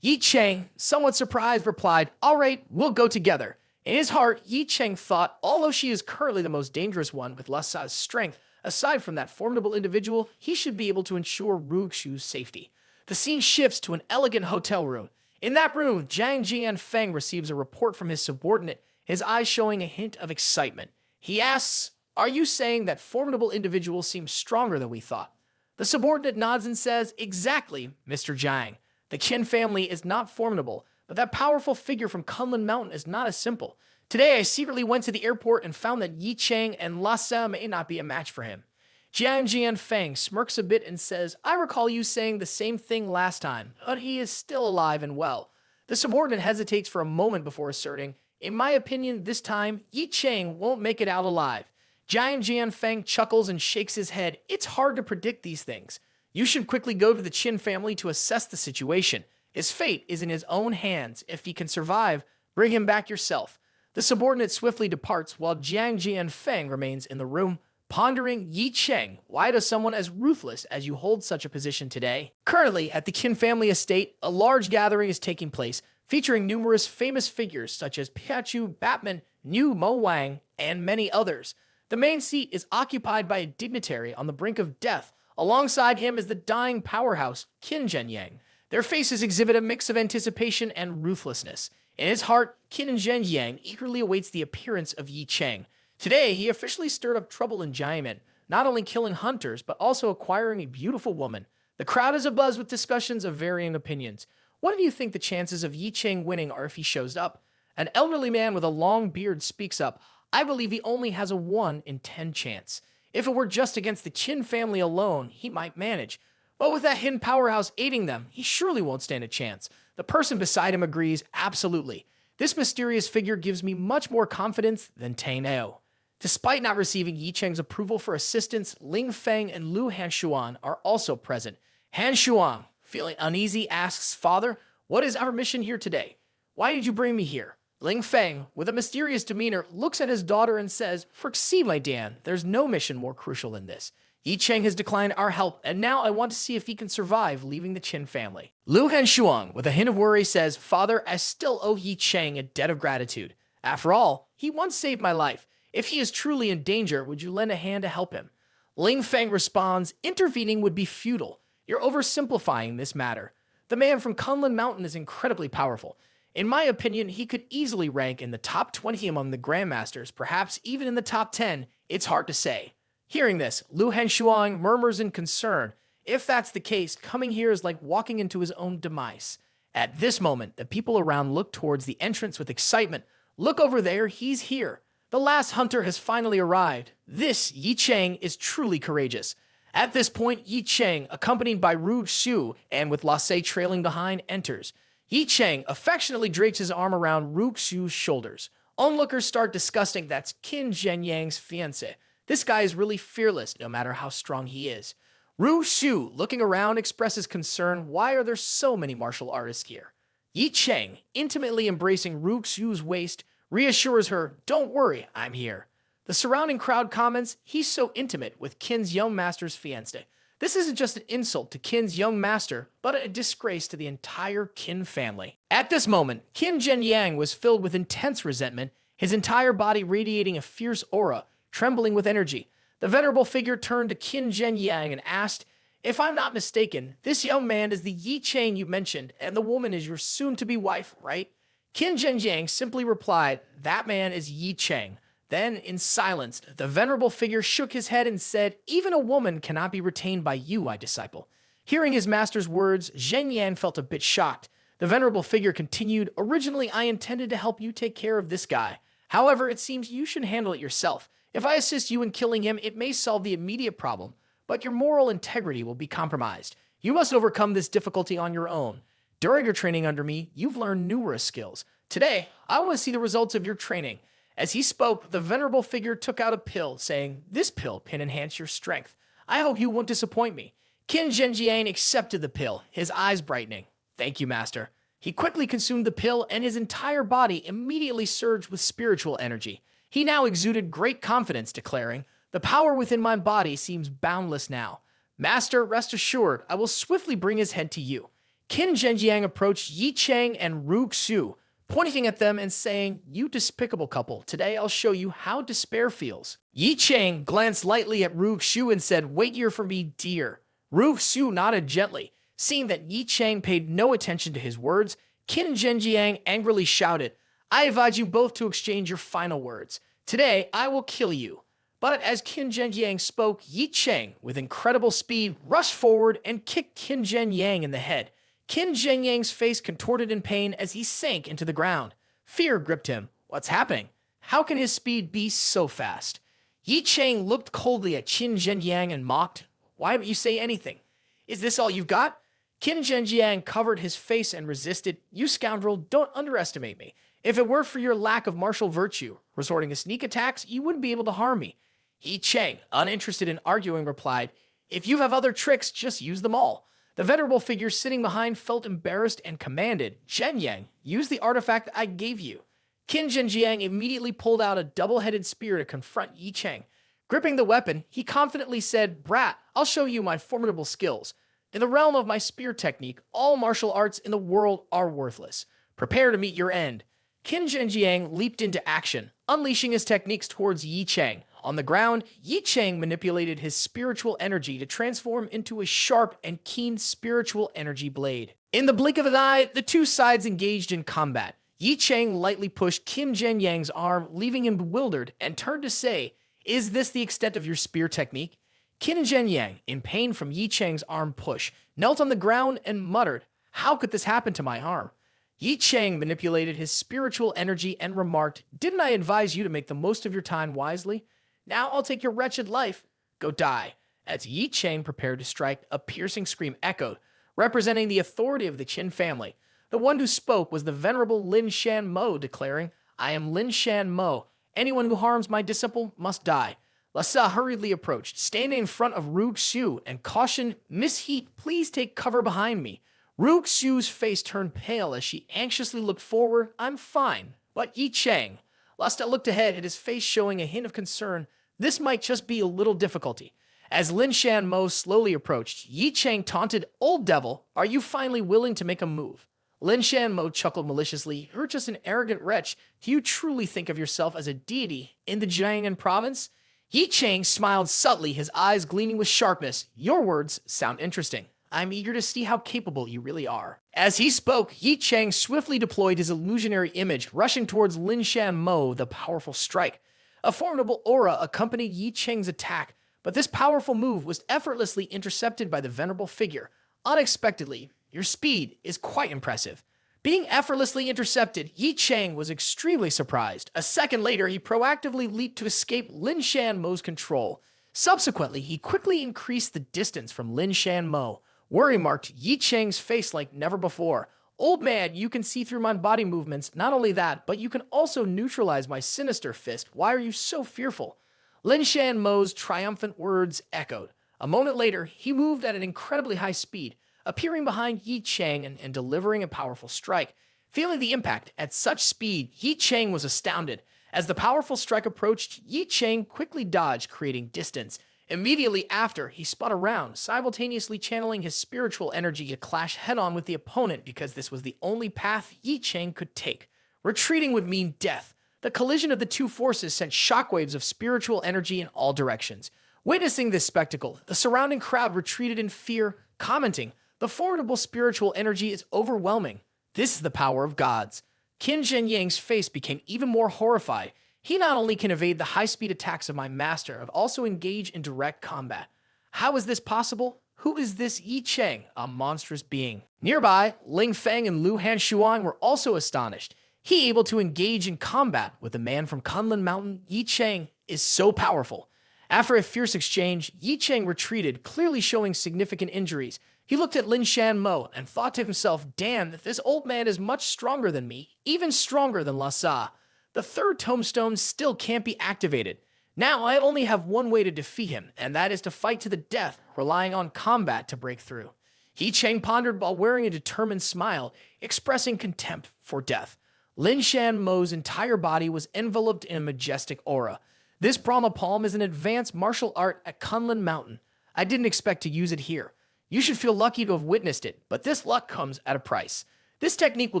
Ye Cheng, somewhat surprised, replied, "All right, we'll go together." In his heart, Ye Cheng thought, although she is currently the most dangerous one with Lasa's strength, aside from that formidable individual, he should be able to ensure Ruxu's safety. The scene shifts to an elegant hotel room. In that room, Jiang Jianfeng receives a report from his subordinate, his eyes showing a hint of excitement. He asks, "Are you saying that formidable individual seems stronger than we thought?" The subordinate nods and says, "Exactly, Mr. Jiang. The Qin family is not formidable, but that powerful figure from Kunlun Mountain is not as simple. Today, I secretly went to the airport and found that Ye Cheng and Lhasa may not be a match for him." Jiang Jianfeng smirks a bit and says, "I recall you saying the same thing last time, but he is still alive and well." The subordinate hesitates for a moment before asserting, "In my opinion, this time, Ye Cheng won't make it out alive." Jiang Jianfeng chuckles and shakes his head. "It's hard to predict these things. You should quickly go to the Qin family to assess the situation. His fate is in his own hands. If he can survive, bring him back yourself." The subordinate swiftly departs while Jiang Jianfeng remains in the room, pondering. "Ye Cheng, why does someone as ruthless as you hold such a position today?" Currently, at the Qin family estate, a large gathering is taking place, featuring numerous famous figures such as Piachu, Batman, Niu Mo Wang, and many others. The main seat is occupied by a dignitary on the brink of death. Alongside him is the dying powerhouse, Qin Zhenyang. Their faces exhibit a mix of anticipation and ruthlessness. In his heart, Qin Zhenyang eagerly awaits the appearance of Ye Cheng. Today, he officially stirred up trouble in Jiamen, not only killing hunters, but also acquiring a beautiful woman. The crowd is abuzz with discussions of varying opinions. What do you think the chances of Ye Cheng winning are if he shows up? An elderly man with a long beard speaks up. "I believe he only has a 1 in 10 chance. If it were just against the Qin family alone, he might manage. But with that hidden powerhouse aiding them, he surely won't stand a chance." The person beside him agrees, "Absolutely. This mysterious figure gives me much more confidence than Tang Nao." Despite not receiving Ye Cheng's approval for assistance, Ling Feng and Lu Hanshuan are also present. Hanshuan, feeling uneasy, asks, "Father, what is our mission here today? Why did you bring me here?" Ling Feng, with a mysterious demeanor, looks at his daughter and says, "For see, my Dan, there's no mission more crucial than this. Ye Cheng has declined our help, and now I want to see if he can survive leaving the Qin family. Lu Henshuang, with a hint of worry, says, Father, I still owe Ye Cheng a debt of gratitude. After all, he once saved my life. If he is truly in danger, would you lend a hand to help him? Ling Feng responds, intervening would be futile. You're oversimplifying this matter. The man from Kunlun Mountain is incredibly powerful. In my opinion, he could easily rank in the top 20 among the Grandmasters, perhaps even in the top 10. It's hard to say. Hearing this, Lu Henshuang murmurs in concern. If that's the case, coming here is like walking into his own demise. At this moment, the people around look towards the entrance with excitement. Look over there, he's here. The last hunter has finally arrived. This Ye Cheng is truly courageous. At this point, Ye Cheng, accompanied by Ru Xu and with Lasei trailing behind, enters. Ye Cheng affectionately drapes his arm around Ru Xu's shoulders. Onlookers start discussing that's Qin Zhenyang's fiancé. This guy is really fearless, no matter how strong he is. Ru Xu, looking around, expresses concern. Why are there so many martial artists here? Ye Cheng, intimately embracing Ru Xu's waist, reassures her, don't worry, I'm here. The surrounding crowd comments, he's so intimate with Qin's young master's fiancé. This isn't just an insult to Qin's young master, but a disgrace to the entire Qin family. At this moment, Qin Zhenyang was filled with intense resentment, his entire body radiating a fierce aura, trembling with energy. The venerable figure turned to Qin Zhenyang and asked, if I'm not mistaken, this young man is the Ye Cheng you mentioned, and the woman is your soon-to-be wife, right? Qin Zhenyang simply replied, that man is Ye Cheng. Then, in silence, the venerable figure shook his head and said, even a woman cannot be retained by you, my disciple. Hearing his master's words, Zhenyang felt a bit shocked. The venerable figure continued, originally I intended to help you take care of this guy. However, it seems you should handle it yourself. If I assist you in killing him, it may solve the immediate problem, but your moral integrity will be compromised. You must overcome this difficulty on your own. During your training under me, you've learned numerous skills. Today, I want to see the results of your training. As he spoke, the venerable figure took out a pill, saying, this pill can enhance your strength. I hope you won't disappoint me. Qin Zhenjiang accepted the pill, his eyes brightening. Thank you, master. He quickly consumed the pill, and his entire body immediately surged with spiritual energy. He now exuded great confidence, declaring, the power within my body seems boundless now. Master, rest assured, I will swiftly bring his head to you. Qin Zhenjiang approached Ye Cheng and Ru Xu, pointing at them and saying, you despicable couple, today I'll show you how despair feels. Ye Cheng glanced lightly at Ru Xu and said, wait here for me, dear. Ru Xu nodded gently. Seeing that Ye Cheng paid no attention to his words, Qin Zhenjiang angrily shouted, I advise you both to exchange your final words. Today, I will kill you. But as Qin Zhenjiang spoke, Ye Cheng, with incredible speed, rushed forward and kicked Qin Zhenyang in the head. Qin Zhenyang's face contorted in pain as he sank into the ground. Fear gripped him. What's happening? How can his speed be so fast? Ye Cheng looked coldly at Qin Zhenyang and mocked. Why don't you say anything? Is this all you've got? Qin Zhenjiang covered his face and resisted. You scoundrel, don't underestimate me. If it were for your lack of martial virtue, resorting to sneak attacks, you wouldn't be able to harm me. Ye Cheng, uninterested in arguing, replied, if you have other tricks, just use them all. The venerable figure sitting behind felt embarrassed and commanded, Zhenyang, use the artifact I gave you. Qin Zhenjiang immediately pulled out a double-headed spear to confront Ye Cheng. Gripping the weapon, he confidently said, brat, I'll show you my formidable skills. In the realm of my spear technique, all martial arts in the world are worthless. Prepare to meet your end. Qin Zhenjiang leaped into action, unleashing his techniques towards Ye Cheng. On the ground, Ye Cheng manipulated his spiritual energy to transform into a sharp and keen spiritual energy blade. In the blink of an eye, the two sides engaged in combat. Ye Cheng lightly pushed Qin Zhenyang's arm, leaving him bewildered, and turned to say, is this the extent of your spear technique? Qin Zhenyang, in pain from Ye Cheng's arm push, knelt on the ground and muttered, how could this happen to my arm? Ye Cheng manipulated his spiritual energy and remarked, didn't I advise you to make the most of your time wisely? Now I'll take your wretched life. Go die. As Ye Cheng prepared to strike, a piercing scream echoed, representing the authority of the Qin family. The one who spoke was the venerable Lin Shan Mo, declaring, I am Lin Shan Mo. Anyone who harms my disciple must die. Lhasa hurriedly approached, standing in front of Ru Xu, and cautioned, Miss Heat, please take cover behind me. Ru Xu's face turned pale as she anxiously looked forward. I'm fine. But Ye Cheng. Lhasa looked ahead, at his face showing a hint of concern. This might just be a little difficulty. As Lin Shan Mo slowly approached, Ye Cheng taunted, "Old devil, are you finally willing to make a move?" Lin Shan Mo chuckled maliciously, "You're just an arrogant wretch. Do you truly think of yourself as a deity in the Jiangnan province?" Ye Cheng smiled subtly, his eyes gleaming with sharpness. "Your words sound interesting. I'm eager to see how capable you really are." As he spoke, Ye Cheng swiftly deployed his illusionary image, rushing towards Lin Shan Mo, the powerful strike. A formidable aura accompanied Ye Cheng's attack, but this powerful move was effortlessly intercepted by the venerable figure. Unexpectedly, "Your speed is quite impressive." Being effortlessly intercepted, Ye Cheng was extremely surprised. A second later, he proactively leaped to escape Lin Shan Mo's control. Subsequently, he quickly increased the distance from Lin Shan Mo. Worry marked Ye Cheng's face like never before. "Old man, you can see through my body movements. Not only that, but you can also neutralize my sinister fist. Why are you so fearful?" Lin Shan Mo's triumphant words echoed. A moment later, he moved at an incredibly high speed, appearing behind Ye Cheng and delivering a powerful strike. Feeling the impact at such speed, Ye Cheng was astounded. As the powerful strike approached, Ye Cheng quickly dodged, creating distance. Immediately after, he spun around, simultaneously channeling his spiritual energy to clash head-on with the opponent because this was the only path Ye Cheng could take. Retreating would mean death. The collision of the two forces sent shockwaves of spiritual energy in all directions. Witnessing this spectacle, the surrounding crowd retreated in fear, commenting, "The formidable spiritual energy is overwhelming. This is the power of gods." Qin Zhenyang's face became even more horrified. He not only can evade the high-speed attacks of my master, but also engage in direct combat. How is this possible? Who is this Ye Cheng, a monstrous being? Nearby, Ling Feng and Lu Hanshuang were also astonished. He able to engage in combat with the man from Kunlun Mountain. Ye Cheng is so powerful. After a fierce exchange, Ye Cheng retreated, clearly showing significant injuries. He looked at Lin Shan Mo and thought to himself, "Damn, this old man is much stronger than me, even stronger than Lhasa. The third tombstone still can't be activated. Now I only have one way to defeat him, and that is to fight to the death, relying on combat to break through." Ye Cheng pondered while wearing a determined smile, expressing contempt for death. Lin Shan Mo's entire body was enveloped in a majestic aura. "This Brahma Palm is an advanced martial art at Kunlun Mountain. I didn't expect to use it here. You should feel lucky to have witnessed it, but this luck comes at a price. This technique will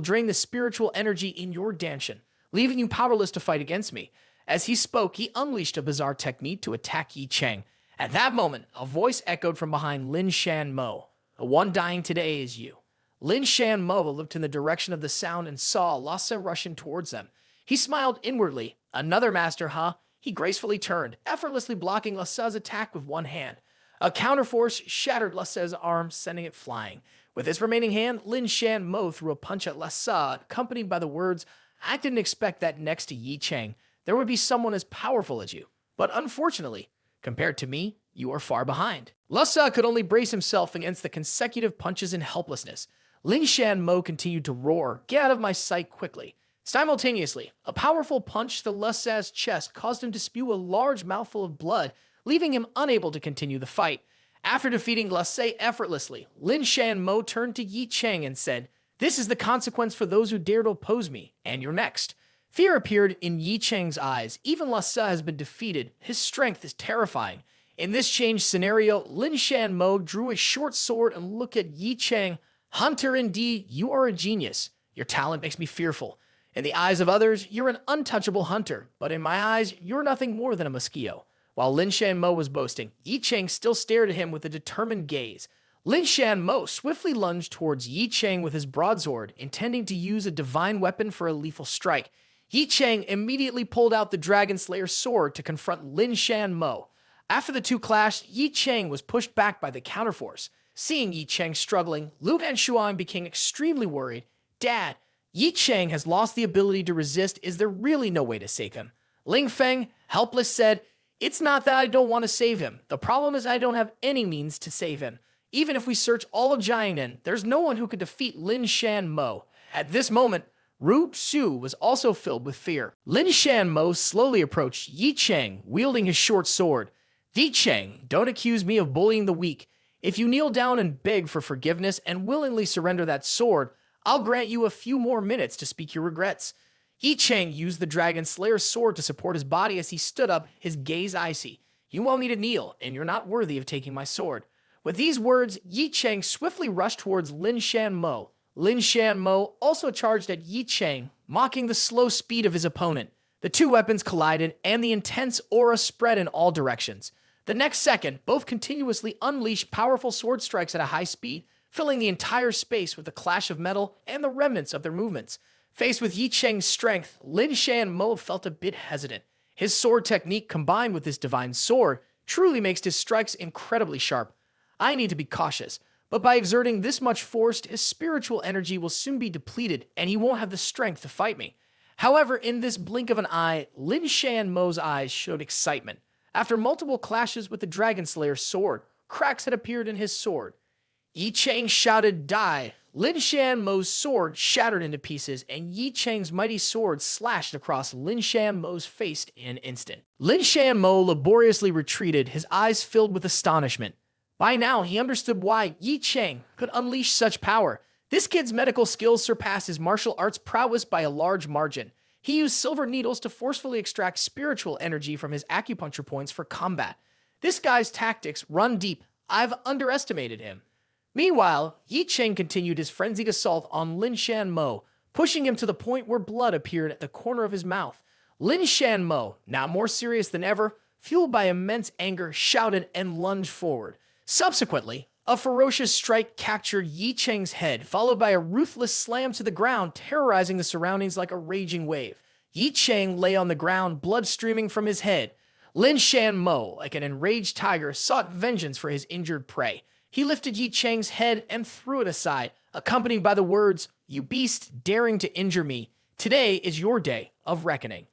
drain the spiritual energy in your danshan, leaving you powerless to fight against me." As he spoke, he unleashed a bizarre technique to attack Ye Cheng. At that moment, a voice echoed from behind Lin Shan Mo. "The one dying today is you." Lin Shan Mo looked in the direction of the sound and saw Lhasa rushing towards them. He smiled inwardly. "Another master, huh?" He gracefully turned, effortlessly blocking Lhasa's attack with one hand. A counterforce shattered Lhasa's arm, sending it flying. With his remaining hand, Lin Shan Mo threw a punch at Lhasa, accompanied by the words, "I didn't expect that next to Ye Cheng, there would be someone as powerful as you. But unfortunately, compared to me, you are far behind." Lhasa could only brace himself against the consecutive punches in helplessness. Lin Shan Mo continued to roar, "Get out of my sight quickly." Simultaneously, a powerful punch to Lhasa's chest caused him to spew a large mouthful of blood, leaving him unable to continue the fight. After defeating Lhasa effortlessly, Lin Shan Mo turned to Ye Cheng and said, "This is the consequence for those who dare to oppose me, and you're next." Fear appeared in Ye Cheng's eyes. Even Lhasa has been defeated. His strength is terrifying. In this changed scenario, Lin Shan Mo drew a short sword and looked at Ye Cheng. "Hunter, indeed, you are a genius. Your talent makes me fearful. In the eyes of others, you're an untouchable hunter, but in my eyes, you're nothing more than a mosquito." While Lin Shan Mo was boasting, Ye Cheng still stared at him with a determined gaze. Lin Shan Mo swiftly lunged towards Ye Cheng with his broadsword, intending to use a divine weapon for a lethal strike. Ye Cheng immediately pulled out the Dragon Slayer's sword to confront Lin Shan Mo. After the two clashed, Ye Cheng was pushed back by the counterforce. Seeing Ye Cheng struggling, Lu Hanshuang became extremely worried. "Dad, Ye Cheng has lost the ability to resist. Is there really no way to save him?" Ling Feng, helpless, said, "It's not that I don't want to save him. The problem is I don't have any means to save him. Even if we search all of Jiangnan, there's no one who could defeat Lin Shan Mo." At this moment, Ru Su was also filled with fear. Lin Shan Mo slowly approached Ye Cheng, wielding his short sword. "Ye Cheng, don't accuse me of bullying the weak. If you kneel down and beg for forgiveness and willingly surrender that sword, I'll grant you a few more minutes to speak your regrets." Ye Cheng used the Dragon Slayer's sword to support his body as he stood up, his gaze icy. You want me to kneel, and you're not worthy of taking my sword." With these words, Ye Cheng swiftly rushed towards Lin Shan Mo. Lin Shan Mo also charged at Ye Cheng, mocking the slow speed of his opponent. The two weapons collided, and the intense aura spread in all directions. The next second, both continuously unleashed powerful sword strikes at a high speed, filling the entire space with the clash of metal and the remnants of their movements. Faced with Ye Cheng's strength, Lin Shan Mo felt a bit hesitant. His sword technique combined with his divine sword truly makes his strikes incredibly sharp. I need to be cautious, but by exerting this much force, his spiritual energy will soon be depleted and he won't have the strength to fight me. However, in this blink of an eye, Lin Shan Mo's eyes showed excitement. After multiple clashes with the Dragon Slayer's sword, cracks had appeared in his sword. Ye Cheng shouted, "Die!" Lin Shan Mo's sword shattered into pieces, and Ye Cheng's mighty sword slashed across Lin Shan Mo's face in an instant. Lin Shan Mo laboriously retreated, his eyes filled with astonishment. By now, he understood why Ye Cheng could unleash such power. This kid's medical skills surpassed his martial arts prowess by a large margin. He used silver needles to forcefully extract spiritual energy from his acupuncture points for combat. This guy's tactics run deep. I've underestimated him. Meanwhile, Ye Cheng continued his frenzied assault on Lin Shan Mo, pushing him to the point where blood appeared at the corner of his mouth. Lin Shan Mo, now more serious than ever, fueled by immense anger, shouted and lunged forward. Subsequently, a ferocious strike captured Ye Cheng's head, followed by a ruthless slam to the ground, terrorizing the surroundings like a raging wave. Ye Cheng lay on the ground, blood streaming from his head. Lin Shan Mo, like an enraged tiger, sought vengeance for his injured prey. He lifted Ye Cheng's head and threw it aside, accompanied by the words, "You beast, daring to injure me. Today is your day of reckoning."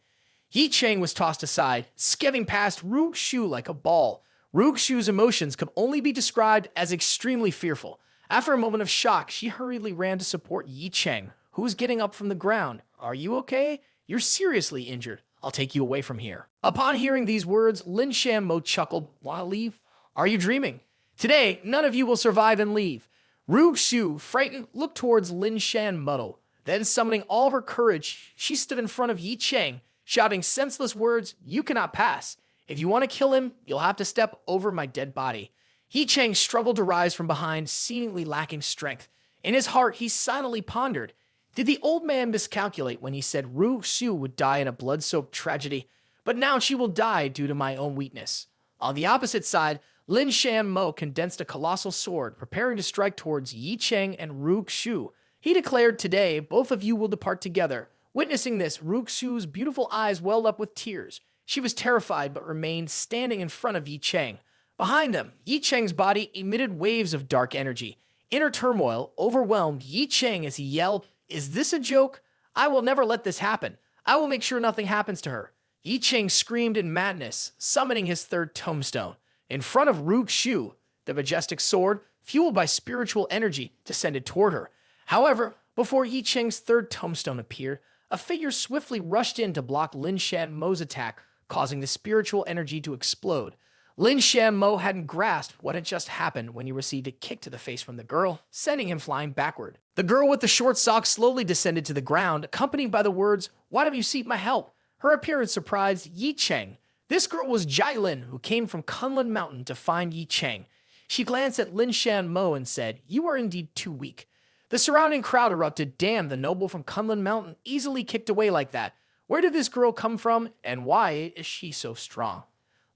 Ye Cheng was tossed aside, skimming past Ru Xu like a ball. Ru Xu's emotions could only be described as extremely fearful. After a moment of shock, she hurriedly ran to support Ye Cheng, who was getting up from the ground. "Are you okay? You're seriously injured. I'll take you away from here." Upon hearing these words, Lin Shan Mo chuckled. "Want to leave? Are you dreaming? Today, none of you will survive and leave." Ru Xu, frightened, looked towards Lin Shan Mo. Then, summoning all her courage, she stood in front of Ye Cheng, shouting senseless words, "You cannot pass. If you want to kill him, you'll have to step over my dead body." Ye Cheng struggled to rise from behind, seemingly lacking strength. In his heart, he silently pondered. Did the old man miscalculate when he said Ru Xu would die in a blood-soaked tragedy? But now she will die due to my own weakness. On the opposite side, Lin Shan Mo condensed a colossal sword, preparing to strike towards Ye Cheng and Ru Xu. He declared, "Today, both of you will depart together." Witnessing this, Ru Xu's beautiful eyes welled up with tears. She was terrified but remained standing in front of Ye Cheng. Behind them, Ye Cheng's body emitted waves of dark energy. Inner turmoil overwhelmed Ye Cheng as he yelled, "Is this a joke? I will never let this happen. I will make sure nothing happens to her." Ye Cheng screamed in madness, summoning his third tombstone. In front of Ru Xu, the majestic sword, fueled by spiritual energy, descended toward her. However, before Ye Cheng's third tombstone appeared, a figure swiftly rushed in to block Lin Shan Mo's attack, causing the spiritual energy to explode. Lin Shan Mo hadn't grasped what had just happened when he received a kick to the face from the girl, sending him flying backward. The girl with the short socks slowly descended to the ground, accompanied by the words, "Why don't you seek my help?" Her appearance surprised Ye Cheng. This girl was Jai Lin, who came from Kunlun Mountain to find Ye Cheng. She glanced at Lin Shan Mo and said, "You are indeed too weak." The surrounding crowd erupted. "Damn, the noble from Kunlun Mountain easily kicked away like that. Where did this girl come from, and why is she so strong?"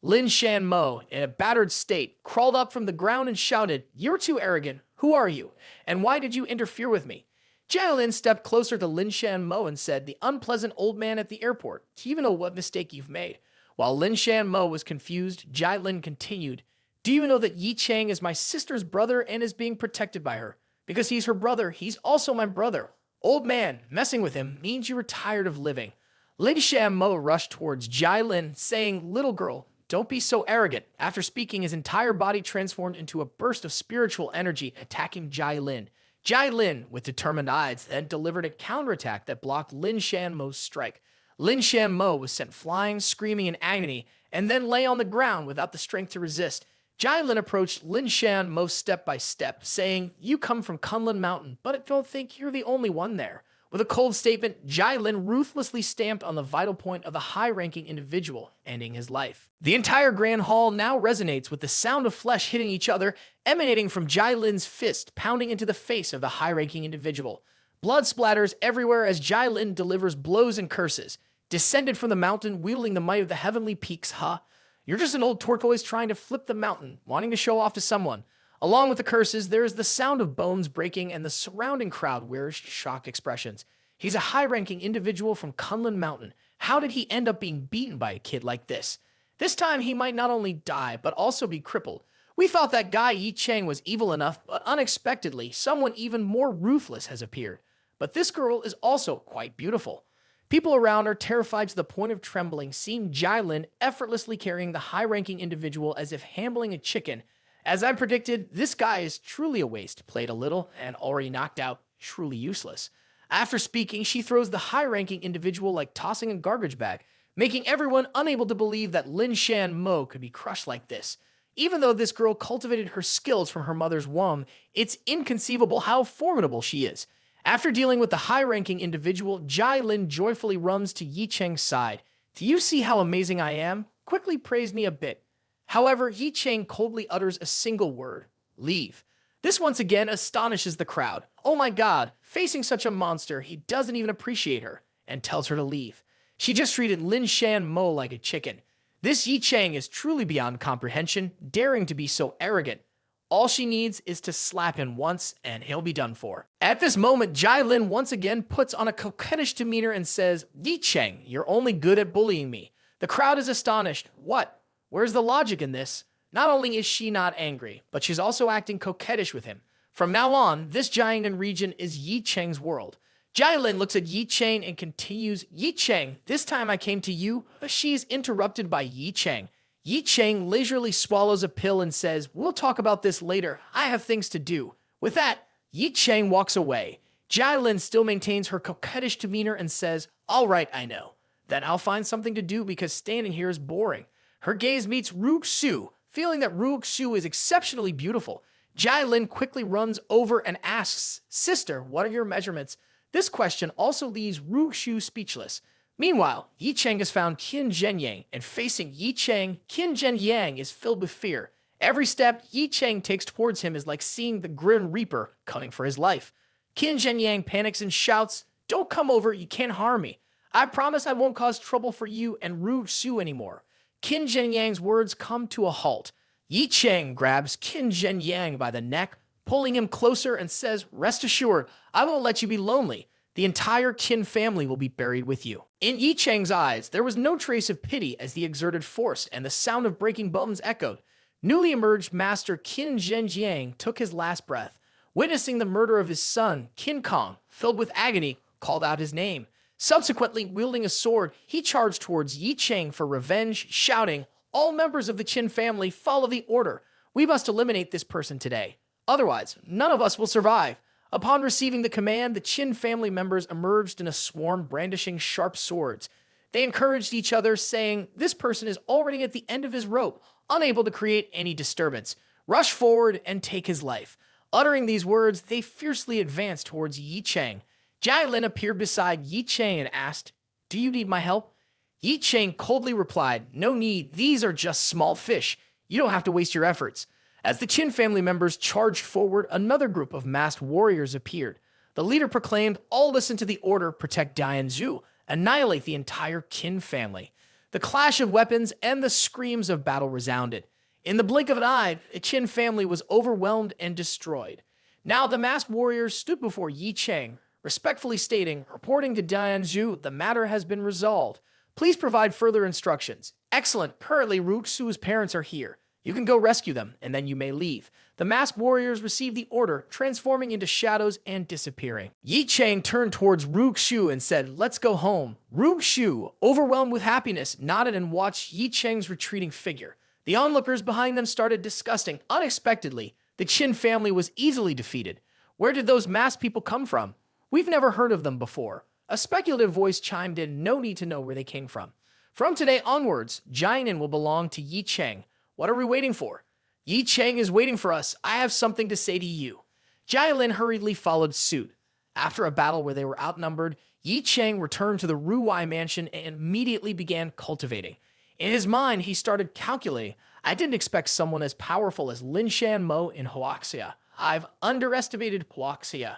Lin Shan Mo, in a battered state, crawled up from the ground and shouted, "You're too arrogant. Who are you? And why did you interfere with me?" Jai Lin stepped closer to Lin Shan Mo and said, "The unpleasant old man at the airport. Do you even know what mistake you've made?" While Lin Shan Mo was confused, Jai Lin continued, "Do you know that Ye Cheng is my sister's brother and is being protected by her? Because he's her brother, he's also my brother. Old man, messing with him means you were tired of living." Lin Shan Mo rushed towards Jai Lin, saying, "Little girl, don't be so arrogant." After speaking, his entire body transformed into a burst of spiritual energy, attacking Jai Lin. Jai Lin, with determined eyes, then delivered a counterattack that blocked Lin Shan Mo's strike. Lin Shan Mo was sent flying, screaming in agony, and then lay on the ground without the strength to resist. Jai Lin approached Lin Shan Mo step by step, saying, "You come from Kunlun Mountain, but I don't think you're the only one there. With a cold statement, Jai Lin ruthlessly stamped on the vital point of the high-ranking individual, ending his life. The entire Grand Hall now resonates with the sound of flesh hitting each other, emanating from Jai Lin's fist pounding into the face of the high-ranking individual. Blood splatters everywhere as Jai Lin delivers blows and curses. Descended from the mountain, wielding the might of the heavenly peaks, huh? You're just an old tortoise trying to flip the mountain, wanting to show off to someone. Along with the curses, there is the sound of bones breaking and the surrounding crowd wears shocked expressions. He's a high-ranking individual from Kunlun Mountain. How did he end up being beaten by a kid like this? This time, he might not only die, but also be crippled. We thought that guy Ye Cheng was evil enough, but unexpectedly, someone even more ruthless has appeared. But this girl is also quite beautiful. People around are terrified to the point of trembling, seeing Jai Lin effortlessly carrying the high-ranking individual as if handling a chicken. As I predicted, this guy is truly a waste, played a little, and already knocked out, truly useless. After speaking, she throws the high-ranking individual like tossing a garbage bag, making everyone unable to believe that Lin Shan Mo could be crushed like this. Even though this girl cultivated her skills from her mother's womb, it's inconceivable how formidable she is. After dealing with the high-ranking individual, Jai Lin joyfully runs to Ye Cheng's side. Do you see how amazing I am? Quickly praise me a bit. However, Ye Cheng coldly utters a single word, leave. This once again astonishes the crowd. Oh my god, facing such a monster, he doesn't even appreciate her, and tells her to leave. She just treated Lin Shan Mo like a chicken. This Ye Cheng is truly beyond comprehension, daring to be so arrogant. All she needs is to slap him once, and he'll be done for. At this moment, Jai Lin once again puts on a coquettish demeanor and says, Ye Cheng, you're only good at bullying me. The crowd is astonished. What? Where's the logic in this? Not only is she not angry, but she's also acting coquettish with him. From now on, this giant region is Ye Cheng's world. Jai Lin looks at Ye Cheng and continues, Ye Cheng, this time I came to you. She's interrupted by Ye Cheng. Ye Cheng leisurely swallows a pill and says, we'll talk about this later. I have things to do. With that, Ye Cheng walks away. Jai Lin still maintains her coquettish demeanor and says, all right, I know. Then I'll find something to do because standing here is boring. Her gaze meets Ruok Su. Feeling that Ruok Su is exceptionally beautiful, Jai Lin quickly runs over and asks, Sister, what are your measurements? This question also leaves Ruok Su speechless. Meanwhile, Ye Cheng has found Qin Zhenyang, and facing Ye Cheng, Qin Zhenyang is filled with fear. Every step Ye Cheng takes towards him is like seeing the Grim Reaper coming for his life. Qin Zhenyang panics and shouts, Don't come over, you can't harm me. I promise I won't cause trouble for you and Ruok Su anymore. Qin Zhenyang's words come to a halt. Ye Cheng grabs Qin Zhenyang by the neck, pulling him closer and says, Rest assured, I won't let you be lonely. The entire Qin family will be buried with you. In Ye Cheng's eyes, there was no trace of pity as the exerted force and the sound of breaking bones echoed. Newly emerged Master Qin Zhenyang took his last breath. Witnessing the murder of his son, Qin Kong, filled with agony, called out his name. Subsequently, wielding a sword, he charged towards Ye Cheng for revenge, shouting, All members of the Qin family follow the order. We must eliminate this person today. Otherwise, none of us will survive. Upon receiving the command, the Qin family members emerged in a swarm brandishing sharp swords. They encouraged each other, saying, This person is already at the end of his rope, unable to create any disturbance. Rush forward and take his life. Uttering these words, they fiercely advanced towards Ye Cheng. Jai Lin appeared beside Ye Cheng and asked, Do you need my help? Ye Cheng coldly replied, No need, these are just small fish. You don't have to waste your efforts. As the Qin family members charged forward, another group of masked warriors appeared. The leader proclaimed, All listen to the order, protect Dianzhu, annihilate the entire Qin family. The clash of weapons and the screams of battle resounded. In the blink of an eye, the Qin family was overwhelmed and destroyed. Now the masked warriors stood before Ye Cheng, respectfully stating, Reporting to Dianzhu, the matter has been resolved. Please provide further instructions. Excellent. Currently, Ruok Su's parents are here. You can go rescue them, and then you may leave. The masked warriors received the order, transforming into shadows and disappearing. Ye Cheng turned towards Ruok Su and said, Let's go home. Ruok Su, overwhelmed with happiness, nodded and watched Ye Cheng's retreating figure. The onlookers behind them started discussing. Unexpectedly, the Qin family was easily defeated. Where did those masked people come from? We've never heard of them before. A speculative voice chimed in, no need to know where they came from. From today onwards, Jianan will belong to Ye Cheng. What are we waiting for? Ye Cheng is waiting for us. I have something to say to you. Jai Lin hurriedly followed suit. After a battle where they were outnumbered, Ye Cheng returned to the Ruwai mansion and immediately began cultivating. In his mind, he started calculating. I didn't expect someone as powerful as Lin Shan Mo in Huaxia. I've underestimated Huaxia.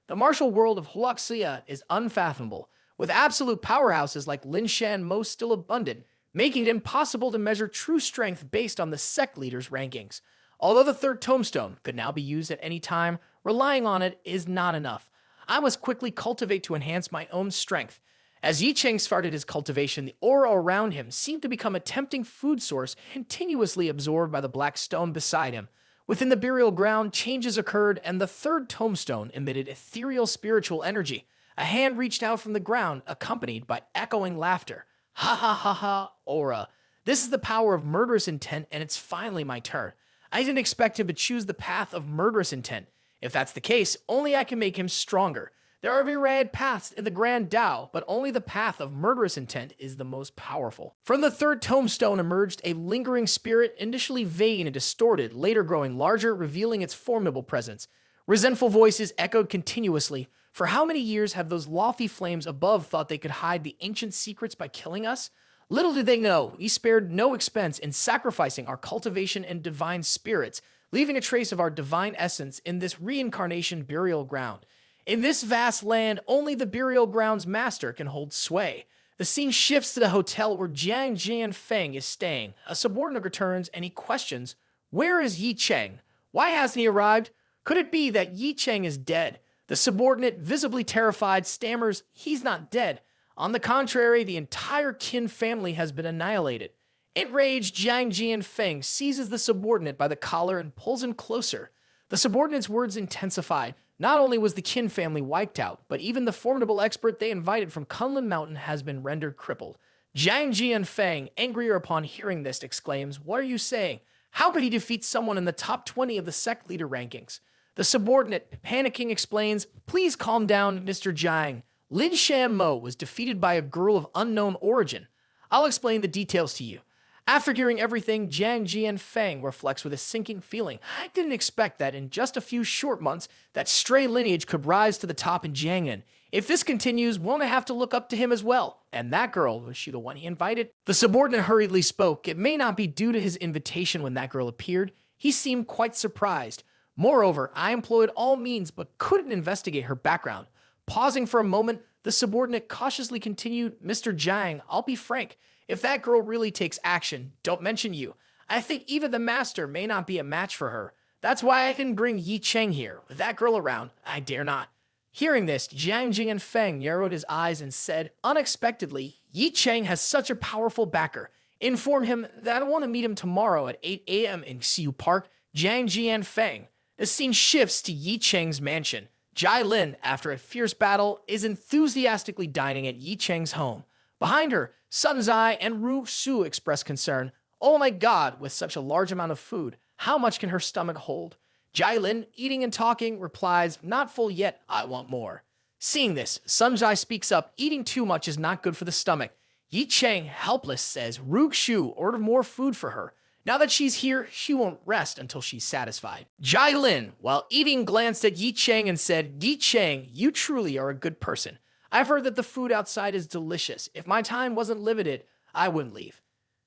The martial world of Huaxia is unfathomable, with absolute powerhouses like Lin Shan Mo still abundant, making it impossible to measure true strength based on the sect leader's rankings. Although the third tombstone could now be used at any time, relying on it is not enough. I must quickly cultivate to enhance my own strength. As Ye Cheng started his cultivation, the aura around him seemed to become a tempting food source continuously absorbed by the black stone beside him. Within the burial ground, changes occurred, and the third tombstone emitted ethereal spiritual energy. A hand reached out from the ground, accompanied by echoing laughter. Ha ha ha ha, aura. This is the power of murderous intent, and it's finally my turn. I didn't expect him to choose the path of murderous intent. If that's the case, only I can make him stronger. There are myriad paths in the Grand Tao, but only the path of murderous intent is the most powerful. From the third tombstone emerged a lingering spirit, initially vague and distorted, later growing larger, revealing its formidable presence. Resentful voices echoed continuously. For how many years have those lofty flames above thought they could hide the ancient secrets by killing us? Little did they know, we spared no expense in sacrificing our cultivation and divine spirits, leaving a trace of our divine essence in this reincarnation burial ground. In this vast land, only the burial ground's master can hold sway. The scene shifts to the hotel where Jiang Jianfeng is staying. A subordinate returns and he questions, where is Ye Cheng? Why hasn't he arrived? Could it be that Ye Cheng is dead? The subordinate, visibly terrified, stammers, he's not dead. On the contrary, the entire Qin family has been annihilated. Enraged, Jiang Jianfeng seizes the subordinate by the collar and pulls him closer. The subordinate's words intensified. Not only was the Qin family wiped out, but even the formidable expert they invited from Kunlun Mountain has been rendered crippled. Jiang Jianfeng, angrier upon hearing this, exclaims, what are you saying? How could he defeat someone in the top 20 of the sect leader rankings? The subordinate, panicking, explains, please calm down, Mr. Jiang. Lin Shan Mo was defeated by a girl of unknown origin. I'll explain the details to you. After hearing everything, Jiang Jianfeng reflects with a sinking feeling. I didn't expect that in just a few short months, that stray lineage could rise to the top in Jiangnan. If this continues, won't I have to look up to him as well? And that girl, was she the one he invited? The subordinate hurriedly spoke. It may not be due to his invitation when that girl appeared. He seemed quite surprised. Moreover, I employed all means but couldn't investigate her background. Pausing for a moment, the subordinate cautiously continued, Mr. Jiang, I'll be frank. If that girl really takes action, don't mention you. I think even the master may not be a match for her. That's why I can bring Ye Cheng here. With that girl around, I dare not. Hearing this, Jiang Jianfeng narrowed his eyes and said, unexpectedly, Ye Cheng has such a powerful backer. Inform him that I want to meet him tomorrow at 8 a.m. in Xiu Park, Jiang Jianfeng. The scene shifts to Ye Cheng's mansion. Jai Lin, after a fierce battle, is enthusiastically dining at Ye Cheng's home. Behind her, Sun Zai and Ru Su express concern. Oh my god, with such a large amount of food, how much can her stomach hold? Jai Lin, eating and talking, replies, not full yet, I want more. Seeing this, Sun Zai speaks up, eating too much is not good for the stomach. Ye Cheng, helpless, says, Ru Shu, order more food for her. Now that she's here, she won't rest until she's satisfied. Jai Lin, while eating, glanced at Ye Cheng and said, Ye Cheng, you truly are a good person. I've heard that the food outside is delicious. If my time wasn't limited, I wouldn't leave.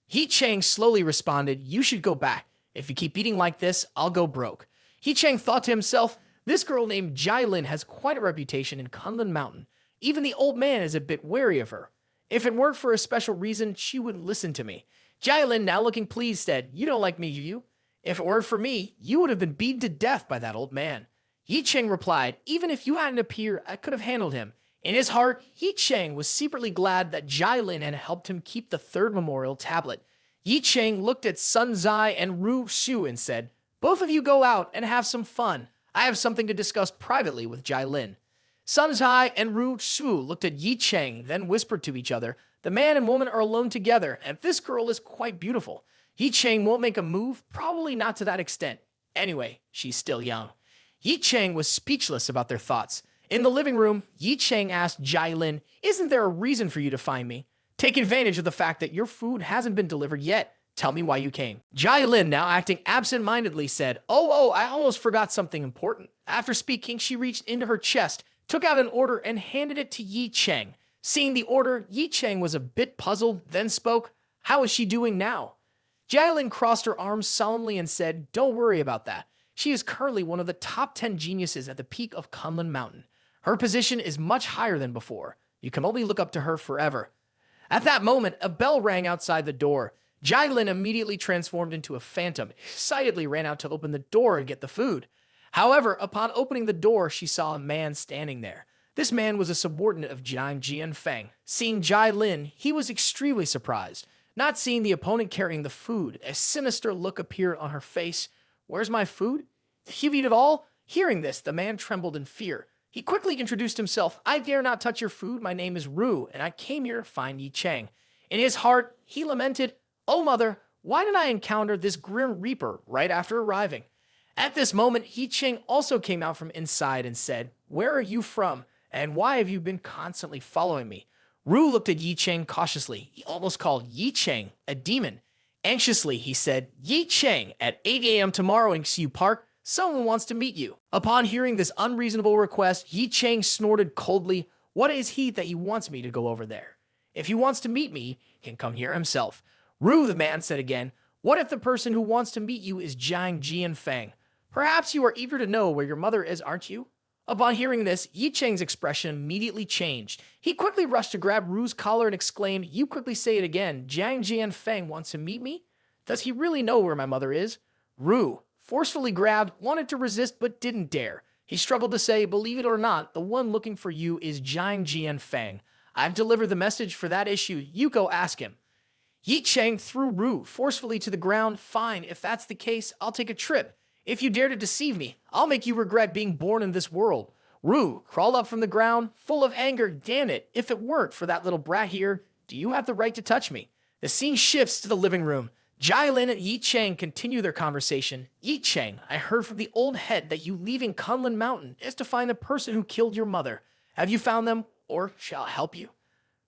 Ye Cheng slowly responded, you should go back. If you keep eating like this, I'll go broke. Ye Cheng thought to himself, this girl named Jai Lin has quite a reputation in Kunlun Mountain. Even the old man is a bit wary of her. If it weren't for a special reason, she wouldn't listen to me. Jai Lin, now looking pleased, said, you don't like me, do you? If it weren't for me, you would have been beaten to death by that old man. Ye Cheng replied, even if you hadn't appeared, I could have handled him. In his heart, Ye Cheng was secretly glad that Jai Lin had helped him keep the third memorial tablet. Ye Cheng looked at Sun Zai and Ru Shu and said, both of you go out and have some fun. I have something to discuss privately with Jai Lin. Sun Zai and Ru Shu looked at Ye Cheng, then whispered to each other, the man and woman are alone together, and this girl is quite beautiful. Ye Cheng won't make a move, probably not to that extent. Anyway, she's still young. Ye Cheng was speechless about their thoughts. In the living room, Ye Cheng asked Jai Lin, isn't there a reason for you to find me? Take advantage of the fact that your food hasn't been delivered yet. Tell me why you came. Jai Lin, now acting absent-mindedly, said, oh, I almost forgot something important. After speaking, she reached into her chest, took out an order and handed it to Ye Cheng. Seeing the order, Ye Cheng was a bit puzzled, then spoke. How is she doing now? Jialin crossed her arms solemnly and said, don't worry about that. She is currently one of the top 10 geniuses at the peak of Kunlun Mountain. Her position is much higher than before. You can only look up to her forever. At that moment, a bell rang outside the door. Jialin immediately transformed into a phantom, excitedly ran out to open the door and get the food. However, upon opening the door, she saw a man standing there. This man was a subordinate of Jiang Jianfeng. Seeing Jialin, he was extremely surprised. Not seeing the opponent carrying the food, a sinister look appeared on her face. Where's my food? You've eaten it all? Hearing this, the man trembled in fear. He quickly introduced himself. I dare not touch your food. My name is Ru, and I came here to find Ye Cheng. In his heart, he lamented, Oh mother, why did I encounter this grim reaper right after arriving? At this moment, Ye Cheng also came out from inside and said, Where are you from, and why have you been constantly following me? Ru looked at Ye Cheng cautiously. He almost called Ye Cheng a demon. Anxiously, he said, Ye Cheng, at 8 a.m. tomorrow in Xiu Park, someone wants to meet you. Upon hearing this unreasonable request, Ye Cheng snorted coldly, What is he that he wants me to go over there? If he wants to meet me, he can come here himself. Ru, the man said again, What if the person who wants to meet you is Jiang Jianfeng? Perhaps you are eager to know where your mother is, aren't you? Upon hearing this, Ye Cheng's expression immediately changed. He quickly rushed to grab Ru's collar and exclaimed, You quickly say it again, Jiang Jianfeng wants to meet me? Does he really know where my mother is? Ru, forcefully grabbed, wanted to resist but didn't dare. He struggled to say, Believe it or not, the one looking for you is Jiang Jianfeng. I've delivered the message for that issue. You go ask him. Ye Cheng threw Ru forcefully to the ground. Fine, if that's the case, I'll take a trip. If you dare to deceive me, I'll make you regret being born in this world. Ru crawled up from the ground, full of anger. Damn it, if it weren't for that little brat here, do you have the right to touch me? The scene shifts to the living room. Jialin and Ye Cheng continue their conversation. Ye Cheng, I heard from the old head that you leaving Kunlun Mountain is to find the person who killed your mother. Have you found them, or shall I help you?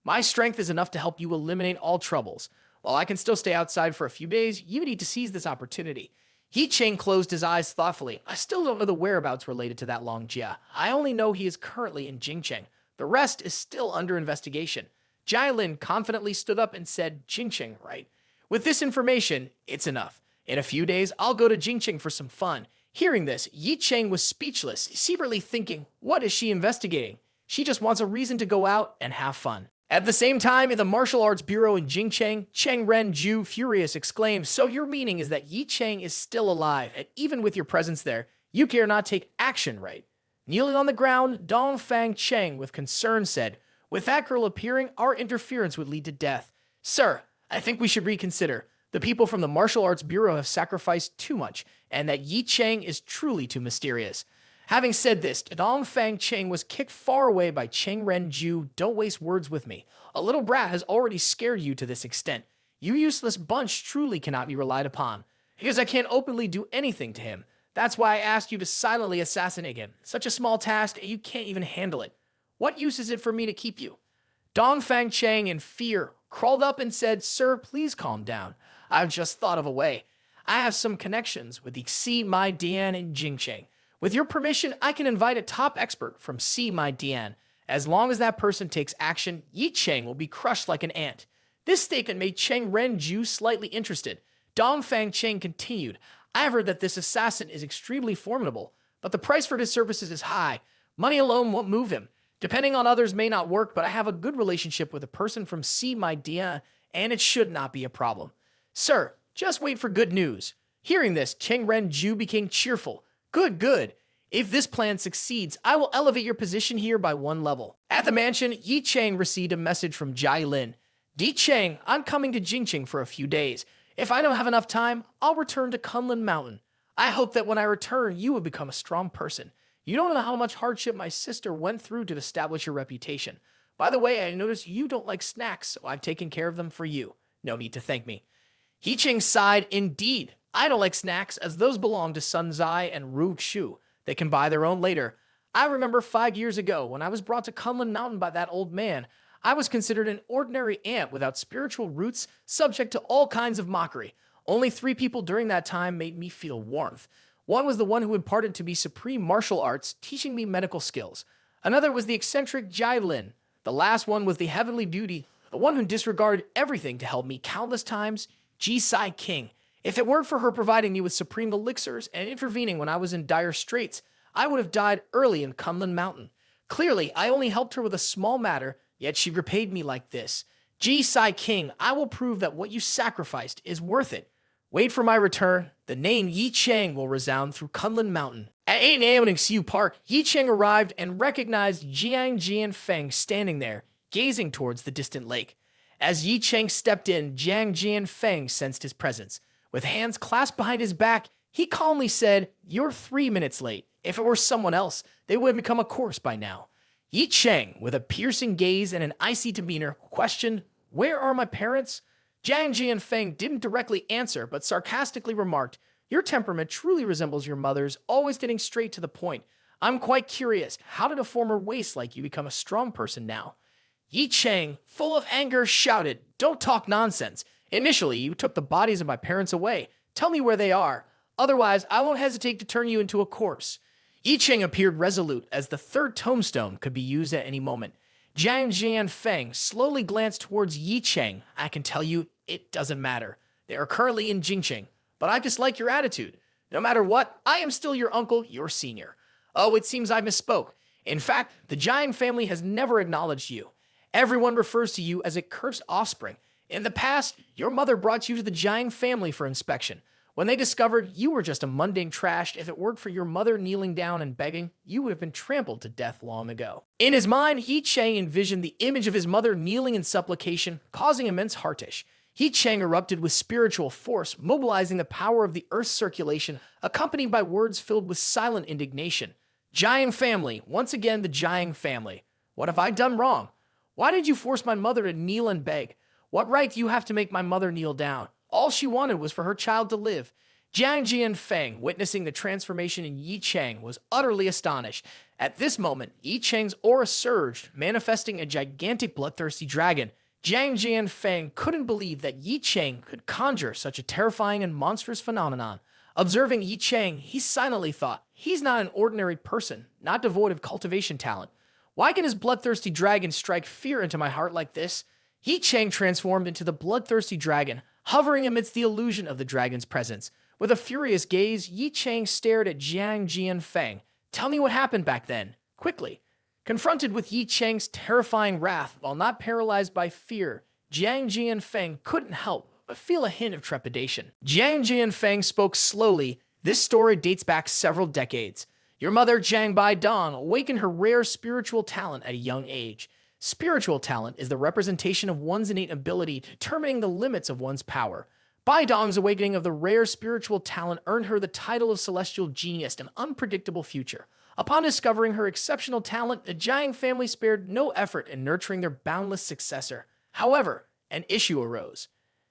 My strength is enough to help you eliminate all troubles. While I can still stay outside for a few days, you need to seize this opportunity. Ye Cheng closed his eyes thoughtfully. I still don't know the whereabouts related to that Long Jia. I only know he is currently in Jingcheng. The rest is still under investigation. Jialin confidently stood up and said, Jingcheng, right? With this information, it's enough. In a few days, I'll go to Jingcheng for some fun. Hearing this, Ye Cheng was speechless, secretly thinking, what is she investigating? She just wants a reason to go out and have fun. At the same time, in the martial arts bureau in Jingcheng, Cheng Ren Ju, furious, exclaimed, So your meaning is that Ye Cheng is still alive, and even with your presence there, you dare not take action, right? Kneeling on the ground, Dong Fang Cheng, with concern, said, With that girl appearing, our interference would lead to death. Sir, I think we should reconsider. The people from the martial arts bureau have sacrificed too much, and that Ye Cheng is truly too mysterious. Having said this, Dong Fang Cheng was kicked far away by Cheng Ren Ju. Don't waste words with me. A little brat has already scared you to this extent. You useless bunch truly cannot be relied upon, because I can't openly do anything to him. That's why I asked you to silently assassinate him. Such a small task, and you can't even handle it. What use is it for me to keep you? Dong Fang Cheng, in fear, crawled up and said, Sir, please calm down. I've just thought of a way. I have some connections with the Xi Mai Dian in Jingcheng. With your permission, I can invite a top expert from Xi Mai Dian. As long as that person takes action, Ye Cheng will be crushed like an ant. This statement made Cheng Ren Ju slightly interested. Dong Fang Cheng continued, I have heard that this assassin is extremely formidable, but the price for his services is high. Money alone won't move him. Depending on others may not work, but I have a good relationship with a person from Xi Mai Dian, and it should not be a problem. Sir, just wait for good news. Hearing this, Cheng Ren Ju became cheerful. Good, good. If this plan succeeds, I will elevate your position here by 1 level. At the mansion, Ye Cheng received a message from Jialin. Di Cheng, I'm coming to Jingcheng for a few days. If I don't have enough time, I'll return to Kunlun Mountain. I hope that when I return, you will become a strong person. You don't know how much hardship my sister went through to establish your reputation. By the way, I noticed you don't like snacks, so I've taken care of them for you. No need to thank me. Ye Cheng sighed, Indeed. I don't like snacks, as those belong to Sun Zai and Ru Xu. They can buy their own later. I remember 5 years ago, when I was brought to Kunlun Mountain by that old man, I was considered an ordinary ant without spiritual roots, subject to all kinds of mockery. Only 3 people during that time made me feel warmth. One was the one who imparted to me supreme martial arts, teaching me medical skills. Another was the eccentric Jai Lin. The last one was the heavenly beauty, the one who disregarded everything to help me countless times, Ji Sai King. If it weren't for her providing me with supreme elixirs and intervening when I was in dire straits, I would have died early in Kunlun Mountain. Clearly, I only helped her with a small matter, yet she repaid me like this. Ji Sai King, I will prove that what you sacrificed is worth it. Wait for my return. The name Ye Cheng will resound through Kunlun Mountain. At 8 a.m. in Xiu Park, Ye Cheng arrived and recognized Jiang Jianfeng standing there, gazing towards the distant lake. As Ye Cheng stepped in, Jiang Jianfeng sensed his presence. With hands clasped behind his back, he calmly said, "You're 3 minutes late. If it were someone else, they would have become a corpse by now." Ye Cheng, with a piercing gaze and an icy demeanor, questioned, "Where are my parents?" Jiang Jianfeng didn't directly answer, but sarcastically remarked, "Your temperament truly resembles your mother's, always getting straight to the point. I'm quite curious, how did a former waste like you become a strong person now?" Ye Cheng, full of anger, shouted, "Don't talk nonsense. Initially, you took the bodies of my parents away. Tell me where they are. Otherwise, I won't hesitate to turn you into a corpse." Ye Cheng appeared resolute, as the third tombstone could be used at any moment. Jiang Jianfeng slowly glanced towards Ye Cheng. "I can tell you, it doesn't matter. They are currently in Jingcheng, but I dislike your attitude. No matter what, I am still your uncle, your senior." "Oh, it seems I misspoke. In fact, the Jiang family has never acknowledged you. Everyone refers to you as a cursed offspring. In the past, your mother brought you to the Jiang family for inspection. When they discovered you were just a mundane trash, if it weren't for your mother kneeling down and begging, you would have been trampled to death long ago." In his mind, Ye Cheng envisioned the image of his mother kneeling in supplication, causing immense heartish. Ye Cheng erupted with spiritual force, mobilizing the power of the earth's circulation, accompanied by words filled with silent indignation. "Jiang family, once again the Jiang family. What have I done wrong? Why did you force my mother to kneel and beg? What right do you have to make my mother kneel down? All she wanted was for her child to live." Jiang Jianfeng, witnessing the transformation in Ye Cheng, was utterly astonished. At this moment, Ye Cheng's aura surged, manifesting a gigantic bloodthirsty dragon. Jiang Jianfeng couldn't believe that Ye Cheng could conjure such a terrifying and monstrous phenomenon. Observing Ye Cheng, he silently thought, he's not an ordinary person, not devoid of cultivation talent. Why can his bloodthirsty dragon strike fear into my heart like this? Ye Cheng transformed into the bloodthirsty dragon, hovering amidst the illusion of the dragon's presence. With a furious gaze, Ye Cheng stared at Jiang Jianfeng. "Tell me what happened back then, quickly." Confronted with Ye Cheng's terrifying wrath, while not paralyzed by fear, Jiang Jianfeng couldn't help but feel a hint of trepidation. Jiang Jianfeng spoke slowly. "This story dates back several decades. Your mother, Jiang Baidong, awakened her rare spiritual talent at a young age. Spiritual talent is the representation of one's innate ability, determining the limits of one's power. Baidong's awakening of the rare spiritual talent earned her the title of celestial genius and unpredictable future. Upon discovering her exceptional talent, the Jiang family spared no effort in nurturing their boundless successor. However, an issue arose.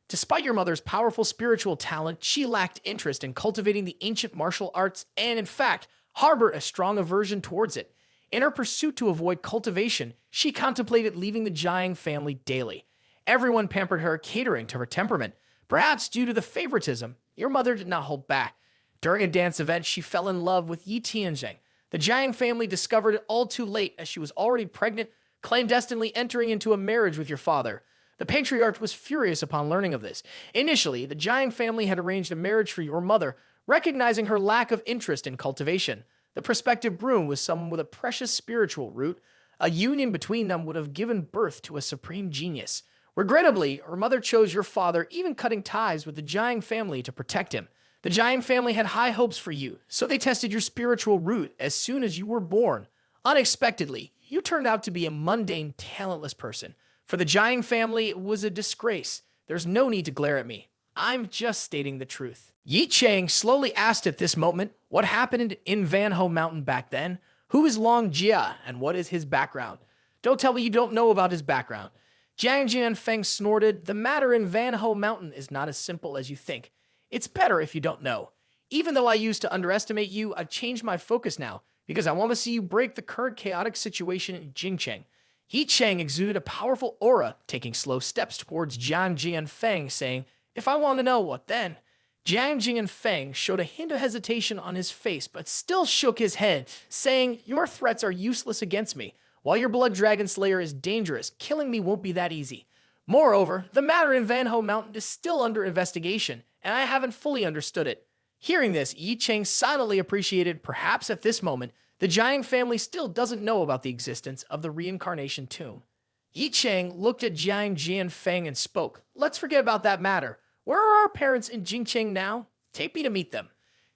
Despite your mother's powerful spiritual talent, she lacked interest in cultivating the ancient martial arts and, in fact, harbored a strong aversion towards it. In her pursuit to avoid cultivation, she contemplated leaving the Jiang family daily. Everyone pampered her, catering to her temperament. Perhaps due to the favoritism, your mother did not hold back. During a dance event, she fell in love with Ye Tianzheng. The Jiang family discovered it all too late, as she was already pregnant, clandestinely entering into a marriage with your father. The patriarch was furious upon learning of this. Initially, the Jiang family had arranged a marriage for your mother, recognizing her lack of interest in cultivation. The prospective groom was someone with a precious spiritual root. A union between them would have given birth to a supreme genius. Regrettably, her mother chose your father, even cutting ties with the Jiang family to protect him. The Jiang family had high hopes for you, so they tested your spiritual root as soon as you were born. Unexpectedly, you turned out to be a mundane, talentless person. For the Jiang family, it was a disgrace. There's no need to glare at me. I'm just stating the truth. Ye Cheng slowly asked at this moment, what happened in Manhua Mountain back then? Who is Long Jia, and what is his background? Don't tell me you don't know about his background. Jiang Jianfeng snorted, the matter in Manhua Mountain is not as simple as you think. It's better if you don't know. Even though I used to underestimate you, I've changed my focus now, because I want to see you break the current chaotic situation in Jingcheng. Ye Cheng exuded a powerful aura, taking slow steps towards Jiang Jianfeng, saying, if I want to know, what then? Jiang Jing and Feng showed a hint of hesitation on his face, but still shook his head, saying, "Your threats are useless against me. While your blood dragon slayer is dangerous, killing me won't be that easy. Moreover, the matter in Van Ho Mountain is still under investigation, and I haven't fully understood it." Hearing this, Ye Cheng silently appreciated, perhaps at this moment, the Jiang family still doesn't know about the existence of the reincarnation tomb. Ye Cheng looked at Jiang Jian Feng and spoke, "Let's forget about that matter. Where are our parents in Jingcheng now? Take me to meet them."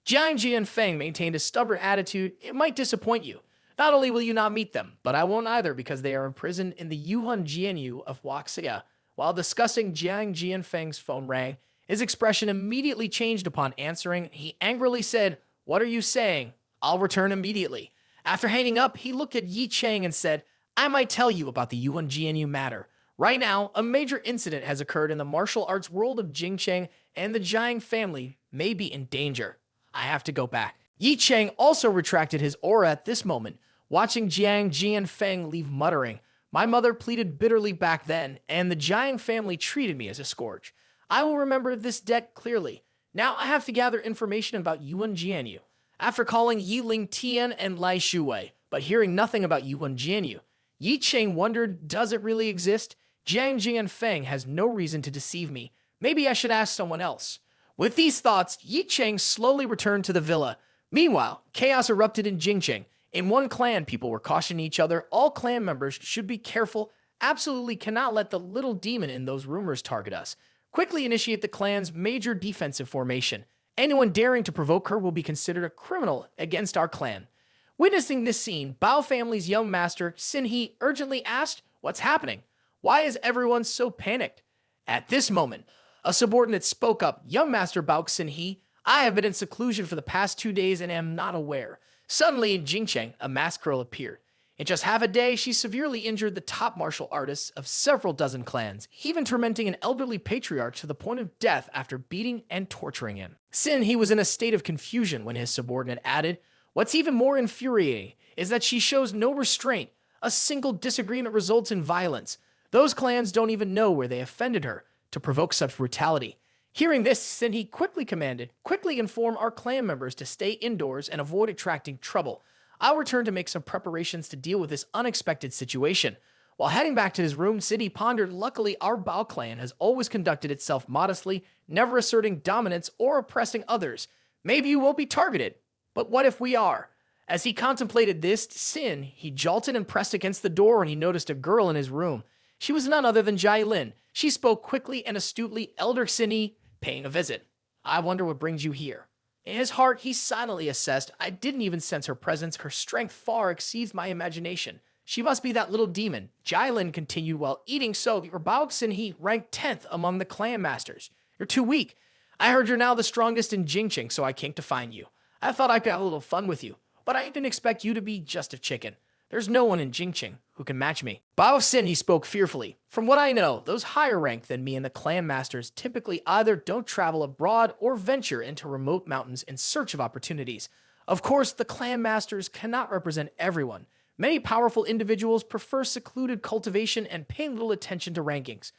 Jiang Jian Feng maintained a stubborn attitude. "It might disappoint you. Not only will you not meet them, but I won't either because they are imprisoned in the Yuhan Jianyu of Huaxia." While discussing, Jiang Jian Feng's phone rang. His expression immediately changed upon answering. He angrily said, "What are you saying? I'll return immediately." After hanging up, he looked at Ye Cheng and said, "I might tell you about the Yuan Jianyu matter. Right now, a major incident has occurred in the martial arts world of Jingcheng, and the Jiang family may be in danger. I have to go back." Ye Cheng also retracted his aura at this moment, watching Jiang Jian Feng leave muttering, "My mother pleaded bitterly back then, and the Jiang family treated me as a scourge. I will remember this debt clearly. Now I have to gather information about Yuan Jianyu." After calling Yi Ling Tian and Lai Shuwei, but hearing nothing about Yuan Jianyu, Ye Cheng wondered, does it really exist? Jiang Jian Feng has no reason to deceive me. Maybe I should ask someone else. With these thoughts, Ye Cheng slowly returned to the villa. Meanwhile, chaos erupted in Jingcheng. In one clan, people were cautioning each other. All clan members should be careful. Absolutely cannot let the little demon in those rumors target us. Quickly initiate the clan's major defensive formation. Anyone daring to provoke her will be considered a criminal against our clan. Witnessing this scene, Bao family's young master, Xin He, urgently asked, "What's happening? Why is everyone so panicked?" At this moment, a subordinate spoke up. "Young Master Bao Xin He, I have been in seclusion for the past 2 days and am not aware." Suddenly in Jingcheng, a masked girl appeared. In just half a day, she severely injured the top martial artists of several dozen clans, even tormenting an elderly patriarch to the point of death after beating and torturing him. Sin He was in a state of confusion when his subordinate added, "What's even more infuriating is that she shows no restraint. A single disagreement results in violence. Those clans don't even know where they offended her to provoke such brutality." Hearing this, Sin He quickly commanded, "Quickly inform our clan members to stay indoors and avoid attracting trouble. I'll return to make some preparations to deal with this unexpected situation." While heading back to his room, City pondered, luckily our Bao clan has always conducted itself modestly, never asserting dominance or oppressing others. Maybe you won't be targeted, but what if we are? As he contemplated this sin, he jolted and pressed against the door when he noticed a girl in his room. She was none other than Jai Lin. She spoke quickly and astutely, Elder Sini, paying a visit. "I wonder what brings you here." In his heart, he silently assessed, "I didn't even sense her presence. Her strength far exceeds my imagination. She must be that little demon." Jai Lin continued while eating, "So, your Bao Xin He ranked 10th among the clan masters. You're too weak. I heard you're now the strongest in Jingcheng, so I came to find you. I thought I could have a little fun with you, but I didn't expect you to be just a chicken. There's no one in Jingcheng who can match me." Bao Xin He spoke fearfully. "From what I know, those higher ranked than me and the clan masters typically either don't travel abroad or venture into remote mountains in search of opportunities. Of course, the clan masters cannot represent everyone. Many powerful individuals prefer secluded cultivation and pay little attention to rankings."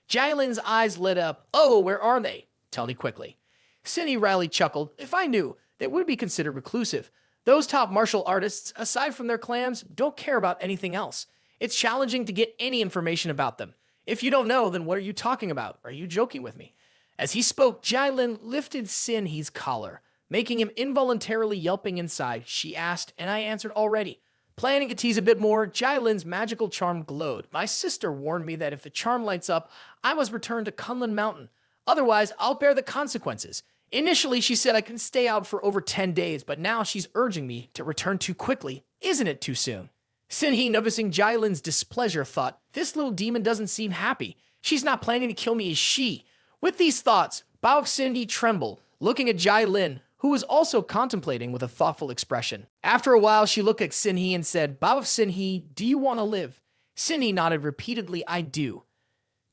Jialin's eyes lit up. "Oh, where are they? Tell me quickly." Cindy Riley chuckled. "If I knew, they would be considered reclusive. Those top martial artists, aside from their clans, don't care about anything else. It's challenging to get any information about them. If you don't know, then what are you talking about? Are you joking with me?" As he spoke, Jialin lifted Sin He's collar, making him involuntarily yelping inside. She asked, and I answered already. Planning to tease a bit more, Jialin's magical charm glowed. "My sister warned me that if the charm lights up, I must return to Kunlun Mountain. Otherwise, I'll bear the consequences. Initially, she said I can stay out for over 10 days, but now she's urging me to return too quickly. Isn't it too soon?" Sinhi, noticing Jialin's displeasure, thought, "This little demon doesn't seem happy. She's not planning to kill me, is she?" With these thoughts, Bao Xinhi trembled, looking at Jialin, who was also contemplating with a thoughtful expression. After a while, she looked at Sinhi and said, "Bao Xinhi, do you want to live?" Sinhi nodded repeatedly, "I do."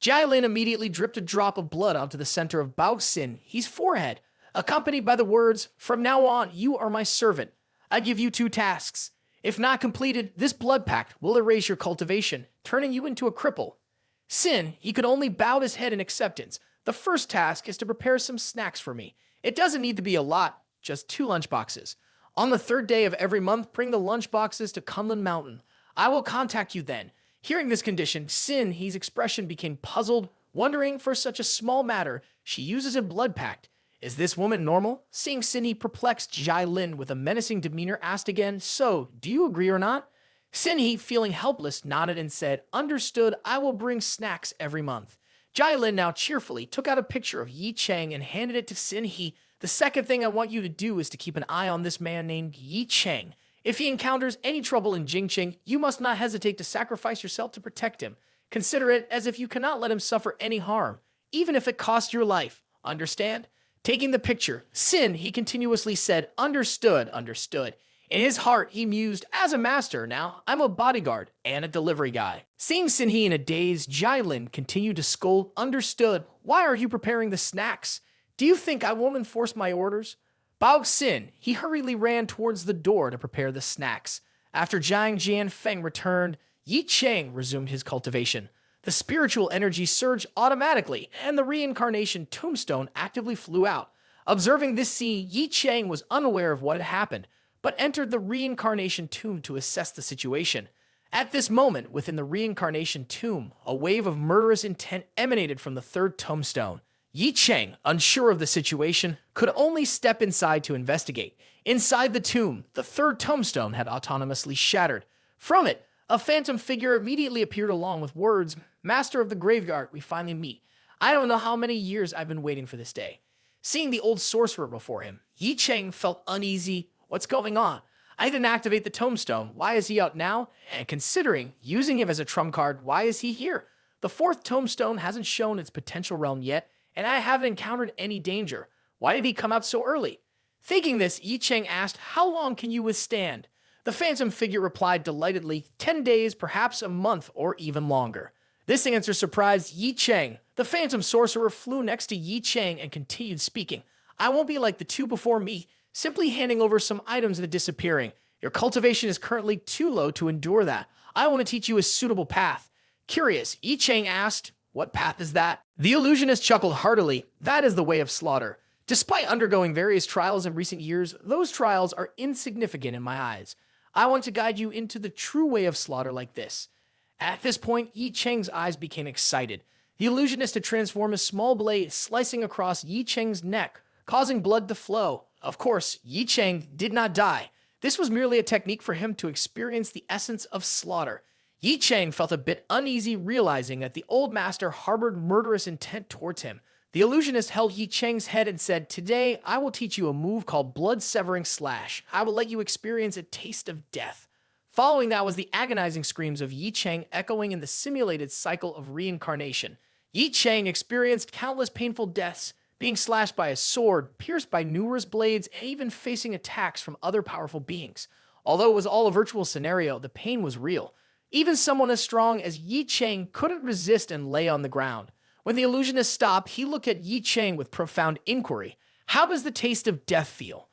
Jialin immediately dripped a drop of blood onto the center of Bao Xinhi's forehead, accompanied by the words, "From now on, you are my servant. I give you 2 tasks. If not completed, this blood pact will erase your cultivation, turning you into a cripple." Sin, he could only bow his head in acceptance. "The first task is to prepare some snacks for me. It doesn't need to be a lot, just 2 lunchboxes. On the 3rd day of every month, bring the lunchboxes to Kunlun Mountain. I will contact you then. Hearing this condition, Sin He's expression became puzzled, wondering for such a small matter, she uses a blood pact. Is this woman normal? Seeing Sin He perplexed, Jai Lin with a menacing demeanor asked again, so, do you agree or not? Sin He, feeling helpless, nodded and said, understood, I will bring snacks every month. Jai Lin now cheerfully took out a picture of Ye Cheng and handed it to Sin He. The second thing I want you to do is to keep an eye on this man named Ye Cheng. If he encounters any trouble in Jingqing, you must not hesitate to sacrifice yourself to protect him. Consider it as if you cannot let him suffer any harm, even if it costs your life. Understand? Taking the picture, Sin He continuously said, understood, understood. In his heart, he mused, as a master now, I'm a bodyguard and a delivery guy. Seeing Sin He in a daze, Jai Lin continued to scold, understood, why are you preparing the snacks? Do you think I won't enforce my orders? Bao Xin, he hurriedly ran towards the door to prepare the snacks. After Jiang Jian Feng returned, Ye Cheng resumed his cultivation. The spiritual energy surged automatically, and the reincarnation tombstone actively flew out. Observing this scene, Ye Cheng was unaware of what had happened, but entered the reincarnation tomb to assess the situation. At this moment, within the reincarnation tomb, a wave of murderous intent emanated from the 3rd tombstone. Ye Cheng, unsure of the situation, could only step inside to investigate. Inside the tomb, the 3rd tombstone had autonomously shattered. From it, a phantom figure immediately appeared along with words, Master of the Graveyard, we finally meet. I don't know how many years I've been waiting for this day. Seeing the old sorcerer before him, Ye Cheng felt uneasy. What's going on? I didn't activate the tombstone. Why is he out now? And considering using him as a trump card, why is he here? The 4th tombstone hasn't shown its potential realm yet, and I haven't encountered any danger. Why did he come out so early? Thinking this, Ye Cheng asked, how long can you withstand? The phantom figure replied delightedly, 10 days, perhaps a month, or even longer. This answer surprised Ye Cheng. The phantom sorcerer flew next to Ye Cheng and continued speaking. I won't be like the 2 before me, simply handing over some items and disappearing. Your cultivation is currently too low to endure that. I want to teach you a suitable path. Curious, Ye Cheng asked, what path is that? The illusionist chuckled heartily. That is the way of slaughter. Despite undergoing various trials in recent years, those trials are insignificant in my eyes. I want to guide you into the true way of slaughter like this. At this point, Ye Cheng's eyes became excited. The illusionist had transformed a small blade, slicing across Ye Cheng's neck, causing blood to flow. Of course, Ye Cheng did not die. This was merely a technique for him to experience the essence of slaughter. Ye Cheng felt a bit uneasy, realizing that the old master harbored murderous intent towards him. The illusionist held Ye Cheng's head and said, today, I will teach you a move called blood-severing slash. I will let you experience a taste of death. Following that was the agonizing screams of Ye Cheng echoing in the simulated cycle of reincarnation. Ye Cheng experienced countless painful deaths, being slashed by a sword, pierced by numerous blades, and even facing attacks from other powerful beings. Although it was all a virtual scenario, the pain was real. Even someone as strong as Ye Cheng couldn't resist and lay on the ground. When the illusionist stopped, he looked at Ye Cheng with profound inquiry. How does the taste of death feel?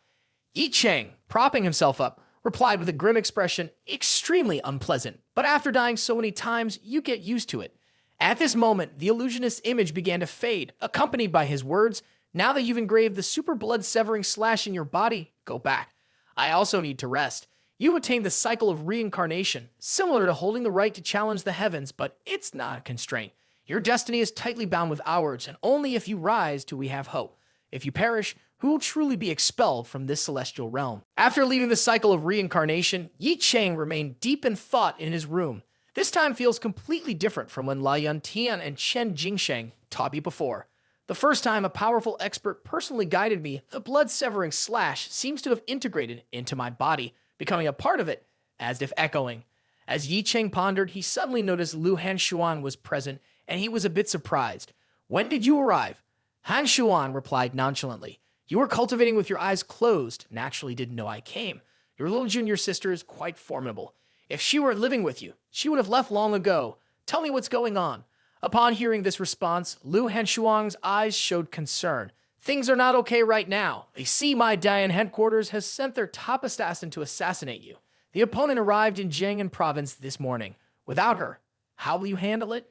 Ye Cheng, propping himself up, replied with a grim expression, extremely unpleasant, but after dying so many times, you get used to it. At this moment, the illusionist's image began to fade, accompanied by his words, now that you've engraved the super blood-severing slash in your body, go back. I also need to rest. You attain the cycle of reincarnation, similar to holding the right to challenge the heavens, but it's not a constraint. Your destiny is tightly bound with ours, and only if you rise do we have hope. If you perish, who will truly be expelled from this celestial realm? After leaving the cycle of reincarnation, Ye Cheng remained deep in thought in his room. This time feels completely different from when Lai Yun Tian and Chen Jingsheng taught me before. The first time a powerful expert personally guided me, the blood-severing slash seems to have integrated into my body, becoming a part of it, as if echoing. As Ye Cheng pondered, he suddenly noticed Lu Hanshuan was present, and he was a bit surprised. When did you arrive? Hanshuan replied nonchalantly. You were cultivating with your eyes closed, naturally didn't know I came. Your little junior sister is quite formidable. If she were living with you, she would have left long ago. Tell me what's going on. Upon hearing this response, Lu Hanshuang's eyes showed concern. Things are not okay right now. They see my Dian headquarters has sent their top assassin to assassinate you. The opponent arrived in Jiang'an province this morning. Without her, how will you handle it?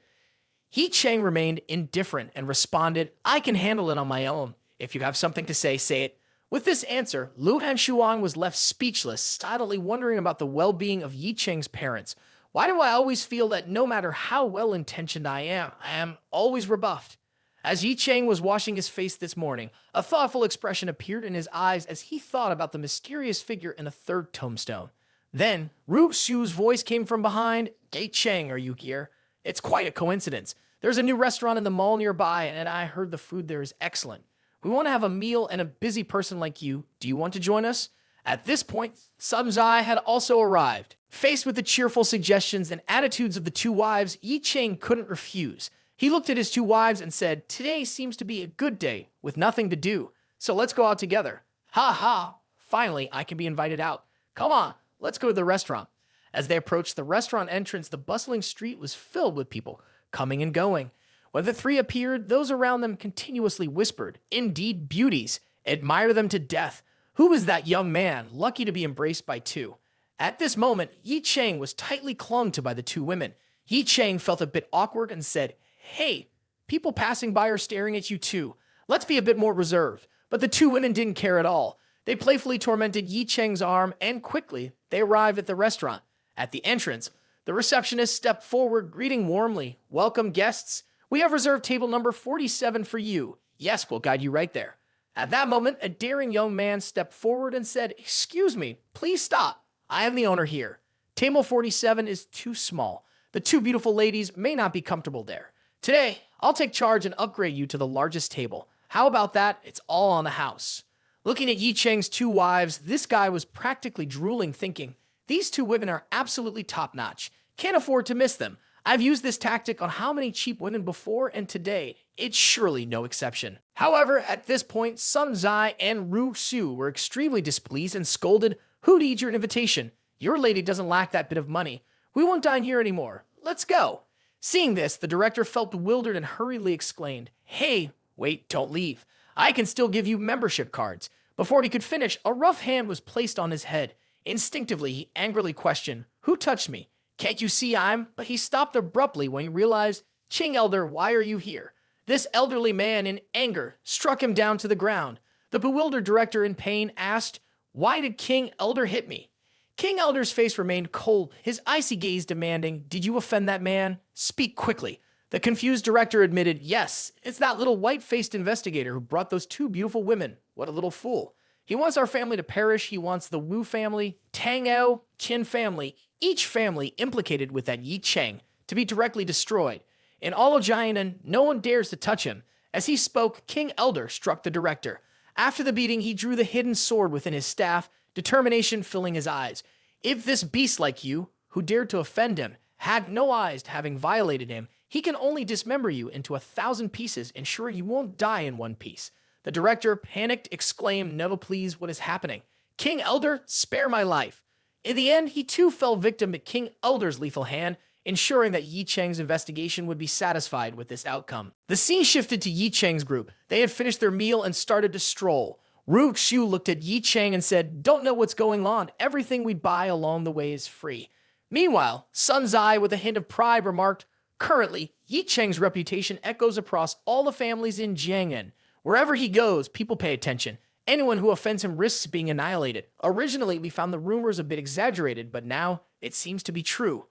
Ye Cheng remained indifferent and responded, I can handle it on my own. If you have something to say it. With this answer, Lu Hanshuang was left speechless, silently wondering about the well-being of Ye Cheng's parents. Why do I always feel that no matter how well-intentioned I am always rebuffed? As Ye Cheng was washing his face this morning, a thoughtful expression appeared in his eyes as he thought about the mysterious figure in the third tombstone. Then, Ru Xiu's voice came from behind. Ye Cheng, are you here? It's quite a coincidence. There's a new restaurant in the mall nearby, and I heard the food there is excellent. We want to have a meal, and a busy person like you, do you want to join us? At this point, Sun Zai had also arrived. Faced with the cheerful suggestions and attitudes of the two wives, Ye Cheng couldn't refuse. He looked at his two wives and said, "Today seems to be a good day, with nothing to do, so let's go out together." Ha ha! Finally, I can be invited out. Come on, let's go to the restaurant. As they approached the restaurant entrance, the bustling street was filled with people, coming and going. When the three appeared, those around them continuously whispered, "Indeed beauties, admire them to death. Who is that young man, lucky to be embraced by two?" At this moment, Ye Cheng was tightly clung to by the two women. Ye Cheng felt a bit awkward and said, "Hey, people passing by are staring at you too. Let's be a bit more reserved." But the two women didn't care at all. They playfully tormented Ye Cheng's arm, and quickly, they arrived at the restaurant. At the entrance, the receptionist stepped forward, greeting warmly, "Welcome, guests. We have reserved table number 47 for you. Yes, we'll guide you right there." At that moment, a daring young man stepped forward and said, "Excuse me, please stop. I am the owner here. Table 47 is too small. The two beautiful ladies may not be comfortable there. Today, I'll take charge and upgrade you to the largest table. How about that? It's all on the house." Looking at Ye Cheng's two wives, this guy was practically drooling, thinking, "These two women are absolutely top-notch. Can't afford to miss them. I've used this tactic on how many cheap women before, and today, it's surely no exception." However, at this point, Sun Zai and Ru Xiu were extremely displeased and scolded, "Who needs your invitation? Your lady doesn't lack that bit of money. We won't dine here anymore. Let's go." Seeing this, the director felt bewildered and hurriedly exclaimed, "Hey, wait, don't leave. I can still give you membership cards." Before he could finish, a rough hand was placed on his head. Instinctively, he angrily questioned, "Who touched me? Can't you see I'm—" But he stopped abruptly when he realized, "Qing Elder, why are you here?" This elderly man, in anger, struck him down to the ground. The bewildered director, in pain, asked, "Why did King Elder hit me?" King Elder's face remained cold, his icy gaze demanding, "Did you offend that man? Speak quickly." The confused director admitted, "Yes, it's that little white-faced investigator who brought those two beautiful women. What a little fool. He wants our family to perish. He wants the Wu family, Tangao, Qin family, each family implicated with that Ye Cheng, to be directly destroyed. In all of Jianan, no one dares to touch him." As he spoke, King Elder struck the director. After the beating, he drew the hidden sword within his staff, determination filling his eyes. "If this beast like you, who dared to offend him, had no eyes having violated him, he can only dismember you into 1,000 pieces, ensuring you won't die in one piece." The director, panicked, exclaimed, "Never please, what is happening? King Elder, spare my life." In the end, he too fell victim to King Elder's lethal hand, ensuring that Ye Cheng's investigation would be satisfied with this outcome. The scene shifted to Ye Cheng's group. They had finished their meal and started to stroll. Ru Xiu looked at Ye Cheng and said, "Don't know what's going on. Everything we buy along the way is free." Meanwhile, Sun Zai, with a hint of pride, remarked, "Currently, Ye Cheng's reputation echoes across all the families in Jiangnan. Wherever he goes, people pay attention. Anyone who offends him risks being annihilated. Originally, we found the rumors a bit exaggerated, but now it seems to be true."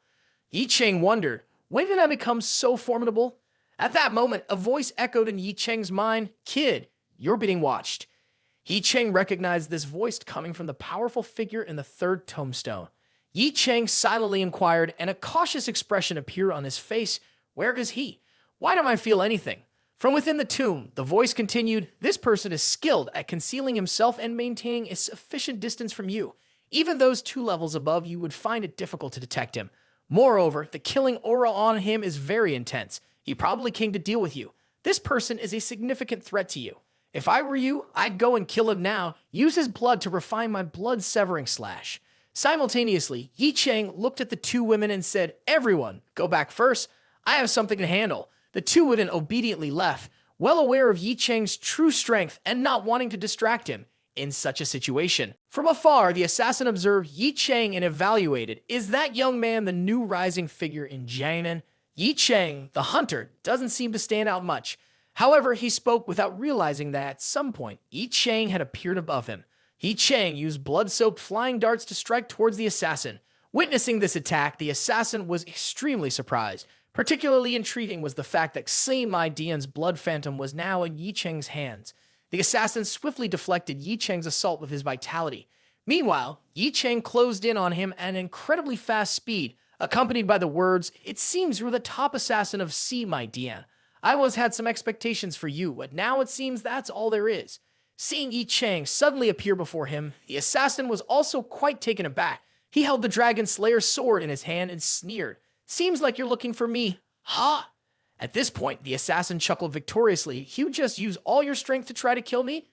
Ye Cheng wondered, when did I become so formidable? At that moment, a voice echoed in Ye Cheng's mind, "Kid, you're being watched." Ye Cheng recognized this voice coming from the powerful figure in the third tombstone. Ye Cheng silently inquired, and a cautious expression appeared on his face. "Where is he? Why don't I feel anything?" From within the tomb, the voice continued, "This person is skilled at concealing himself and maintaining a sufficient distance from you. Even those 2 levels above you would find it difficult to detect him. Moreover, the killing aura on him is very intense. He probably came to deal with you. This person is a significant threat to you. If I were you, I'd go and kill him now, use his blood to refine my blood-severing slash." Simultaneously, Ye Cheng looked at the 2 women and said, "Everyone, go back first. I have something to handle." The 2 women obediently left, well aware of Ye Cheng's true strength and not wanting to distract him in such a situation. From afar, the assassin observed Ye Cheng and evaluated, is that young man the new rising figure in Jianan? Ye Cheng, the hunter, doesn't seem to stand out much. However, he spoke without realizing that at some point, Ye Cheng had appeared above him. Ye Cheng used blood-soaked flying darts to strike towards the assassin. Witnessing this attack, the assassin was extremely surprised. Particularly intriguing was the fact that Sima Dian's blood phantom was now in Ye Cheng's hands. The assassin swiftly deflected Ye Cheng's assault with his vitality. Meanwhile, Ye Cheng closed in on him at an incredibly fast speed, accompanied by the words, "It seems you're the top assassin of Sima Dian. I always had some expectations for you, but now it seems that's all there is." Seeing Ye Cheng suddenly appear before him, the assassin was also quite taken aback. He held the Dragon Slayer's sword in his hand and sneered. "Seems like you're looking for me, huh?" At this point, the assassin chuckled victoriously. "You just use all your strength to try to kill me?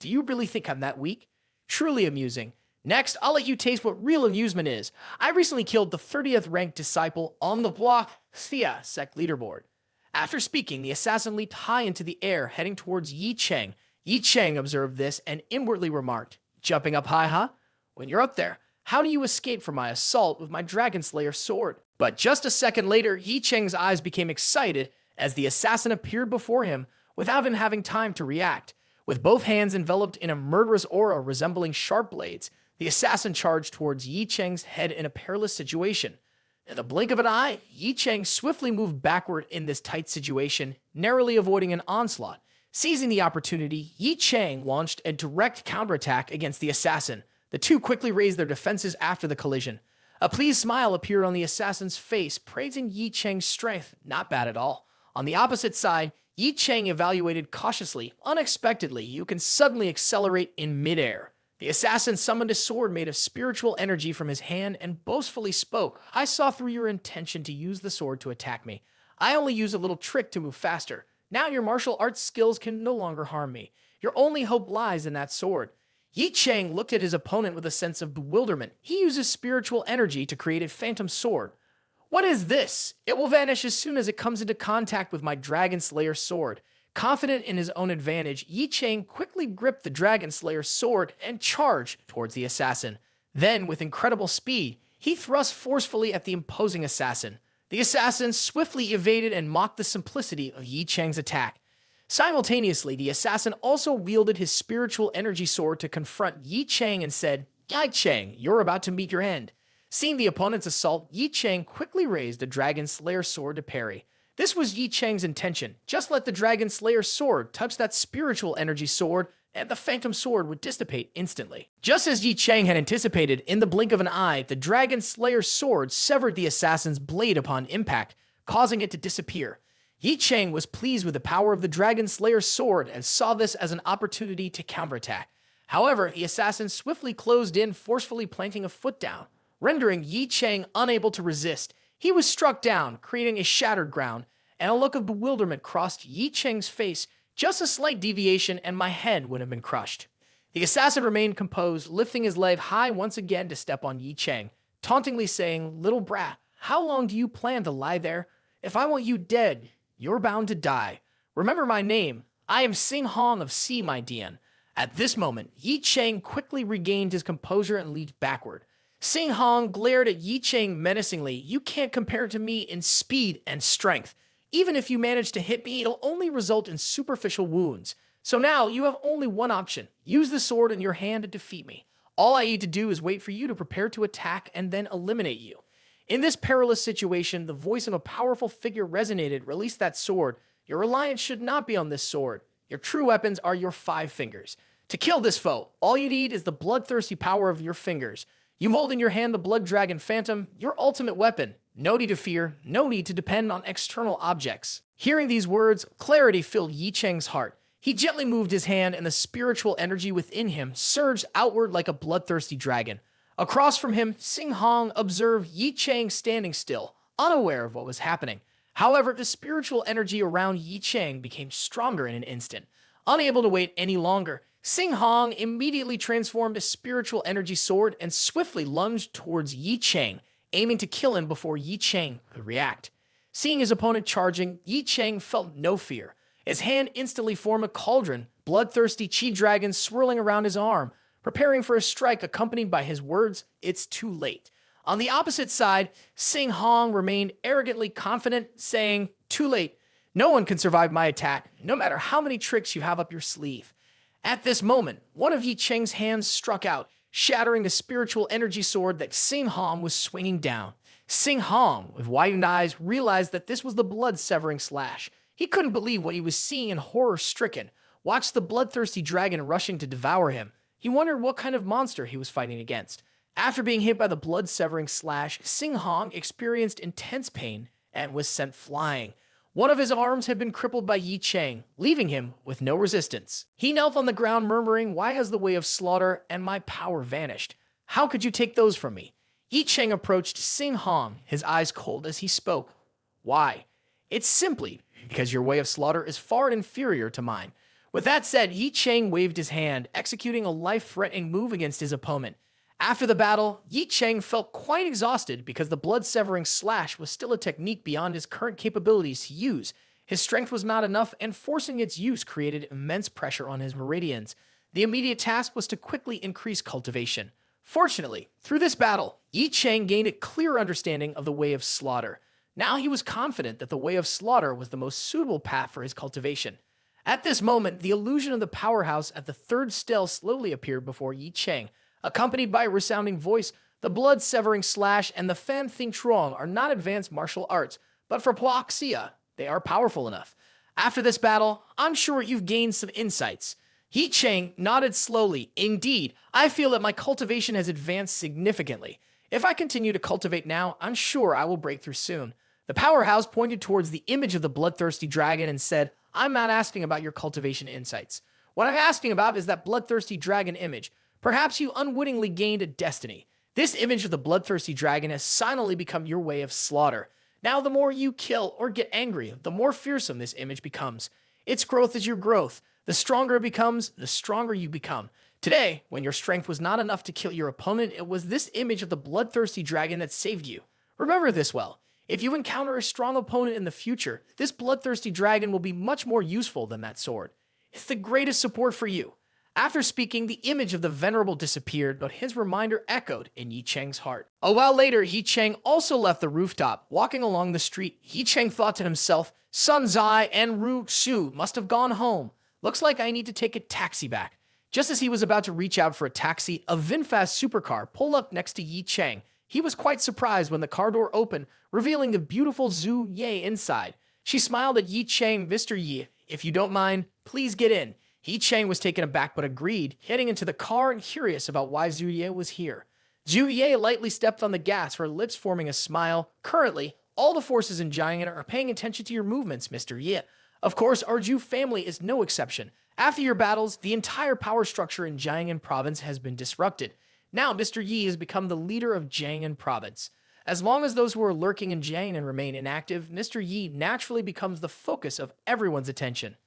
Do you really think I'm that weak?" Truly amusing. Next, I'll let you taste what real amusement is. I recently killed the 30th ranked disciple on the block Thea sect leaderboard. After speaking, the assassin leaped high into the air, heading towards Ye Cheng. Ye Cheng observed this and inwardly remarked, "Jumping up high, huh? When you're up there, how do you escape from my assault with my Dragon Slayer sword?" But just a second later, Ye Cheng's eyes became excited as the assassin appeared before him without even having time to react. With both hands enveloped in a murderous aura resembling sharp blades, the assassin charged towards Ye Cheng's head in a perilous situation. In the blink of an eye, Ye Cheng swiftly moved backward in this tight situation, narrowly avoiding an onslaught. Seizing the opportunity, Ye Cheng launched a direct counterattack against the assassin. The two quickly raised their defenses after the collision. A pleased smile appeared on the assassin's face, praising Ye Cheng's strength. Not bad at all. On the opposite side, Ye Cheng evaluated cautiously. Unexpectedly, you can suddenly accelerate in midair. The assassin summoned a sword made of spiritual energy from his hand and boastfully spoke, "I saw through your intention to use the sword to attack me. I only use a little trick to move faster. Now your martial arts skills can no longer harm me. Your only hope lies in that sword." Ye Cheng looked at his opponent with a sense of bewilderment. He uses spiritual energy to create a phantom sword. "What is this? It will vanish as soon as it comes into contact with my Dragon Slayer sword." Confident in his own advantage, Ye Cheng quickly gripped the Dragon Slayer's sword and charged towards the assassin. Then, with incredible speed, he thrust forcefully at the imposing assassin. The assassin swiftly evaded and mocked the simplicity of Ye Cheng's attack. Simultaneously, the assassin also wielded his spiritual energy sword to confront Ye Cheng and said, "Ye Cheng, you're about to meet your end." Seeing the opponent's assault, Ye Cheng quickly raised the Dragon Slayer sword to parry. This was Ye Cheng's intention. Just let the Dragon Slayer sword touch that spiritual energy sword, and the phantom sword would dissipate instantly. Just as Ye Cheng had anticipated, in the blink of an eye, the Dragon Slayer sword severed the assassin's blade upon impact, causing it to disappear. Ye Cheng was pleased with the power of the Dragon Slayer sword and saw this as an opportunity to counterattack. However, the assassin swiftly closed in, forcefully planting a foot down, rendering Ye Cheng unable to resist. He was struck down, creating a shattered ground, and a look of bewilderment crossed Ye Cheng's face. Just a slight deviation and my head would have been crushed. The assassin remained composed, lifting his leg high once again to step on Ye Cheng, tauntingly saying, "Little brat, how long do you plan to lie there? If I want you dead, you're bound to die. Remember my name. I am Sing Hong of Sima Dian." At this moment, Ye Cheng quickly regained his composure and leaped backward. Sing Hong glared at Ye Cheng menacingly. "You can't compare to me in speed and strength. Even if you manage to hit me, it'll only result in superficial wounds. So now you have only one option. Use the sword in your hand to defeat me. All I need to do is wait for you to prepare to attack and then eliminate you." In this perilous situation, the voice of a powerful figure resonated. "Release that sword. Your reliance should not be on this sword. Your true weapons are your 5 fingers. To kill this foe, all you need is the bloodthirsty power of your fingers. You hold in your hand the Blood Dragon Phantom, your ultimate weapon. No need to fear, no need to depend on external objects." Hearing these words, clarity filled Ye Cheng's heart. He gently moved his hand and the spiritual energy within him surged outward like a bloodthirsty dragon. Across from him, Sing Hong observed Ye Cheng standing still, unaware of what was happening. However, the spiritual energy around Ye Cheng became stronger in an instant. Unable to wait any longer, Sing Hong immediately transformed a spiritual energy sword and swiftly lunged towards Ye Cheng, aiming to kill him before Ye Cheng could react. Seeing his opponent charging, Ye Cheng felt no fear. His hand instantly formed a cauldron, bloodthirsty chi dragons swirling around his arm, preparing for a strike accompanied by his words, "It's too late." On the opposite side, Sing Hong remained arrogantly confident, saying, "Too late. No one can survive my attack, no matter how many tricks you have up your sleeve. At this moment, one of Ye Cheng's hands struck out, shattering the spiritual energy sword that Sing Hong was swinging down. Sing Hong, with widened eyes, realized that this was the blood-severing slash. He couldn't believe what he was seeing and horror-stricken. Watched the bloodthirsty dragon rushing to devour him. He wondered what kind of monster he was fighting against. After being hit by the blood-severing slash, Sing Hong experienced intense pain and was sent flying. One of his arms had been crippled by Ye Cheng, leaving him with no resistance. He knelt on the ground murmuring, "Why has the way of slaughter and my power vanished? How could you take those from me?" Ye Cheng approached Sing Hong, his eyes cold as he spoke. "Why? It's simply because your way of slaughter is far inferior to mine." With that said, Ye Cheng waved his hand, executing a life-threatening move against his opponent. After the battle, Ye Cheng felt quite exhausted because the blood-severing slash was still a technique beyond his current capabilities to use. His strength was not enough, and forcing its use created immense pressure on his meridians. The immediate task was to quickly increase cultivation. Fortunately, through this battle, Ye Cheng gained a clear understanding of the way of slaughter. Now he was confident that the way of slaughter was the most suitable path for his cultivation. At this moment, the illusion of the powerhouse at the third stele slowly appeared before Ye Cheng. Accompanied by a resounding voice, the blood-severing slash and the fan Thing Truong are not advanced martial arts, but for Huaxia, they are powerful enough. After this battle, I'm sure you've gained some insights. Ye Cheng nodded slowly. Indeed, I feel that my cultivation has advanced significantly. If I continue to cultivate now, I'm sure I will break through soon. The powerhouse pointed towards the image of the bloodthirsty dragon and said, "I'm not asking about your cultivation insights. What I'm asking about is that bloodthirsty dragon image. Perhaps you unwittingly gained a destiny. This image of the bloodthirsty dragon has silently become your way of slaughter. Now the more you kill or get angry, the more fearsome this image becomes. Its growth is your growth. The stronger it becomes, the stronger you become. Today, when your strength was not enough to kill your opponent, it was this image of the bloodthirsty dragon that saved you. Remember this well. If you encounter a strong opponent in the future, this bloodthirsty dragon will be much more useful than that sword. It's the greatest support for you." After speaking, the image of the venerable disappeared, but his reminder echoed in Ye Cheng's heart. A while later, Ye Cheng also left the rooftop. Walking along the street, Ye Cheng thought to himself, "Sun Zai and Ru Xu must have gone home. Looks like I need to take a taxi back." Just as he was about to reach out for a taxi, a VinFast supercar pulled up next to Ye Cheng. He was quite surprised when the car door opened, revealing the beautiful Zhu Ye inside. She smiled at Ye Cheng. "Mr. Ye, if you don't mind, please get in." Ye Cheng was taken aback but agreed, heading into the car and curious about why Zhu Ye was here. Zhu Ye lightly stepped on the gas, her lips forming a smile. "Currently, all the forces in Jiangnan are paying attention to your movements, Mr. Ye. Of course, our Zhu family is no exception. After your battles, the entire power structure in Jiangnan province has been disrupted. Now, Mr. Yi has become the leader of Jiangnan province. As long as those who are lurking in Jiangnan remain inactive, Mr. Yi naturally becomes the focus of everyone's attention."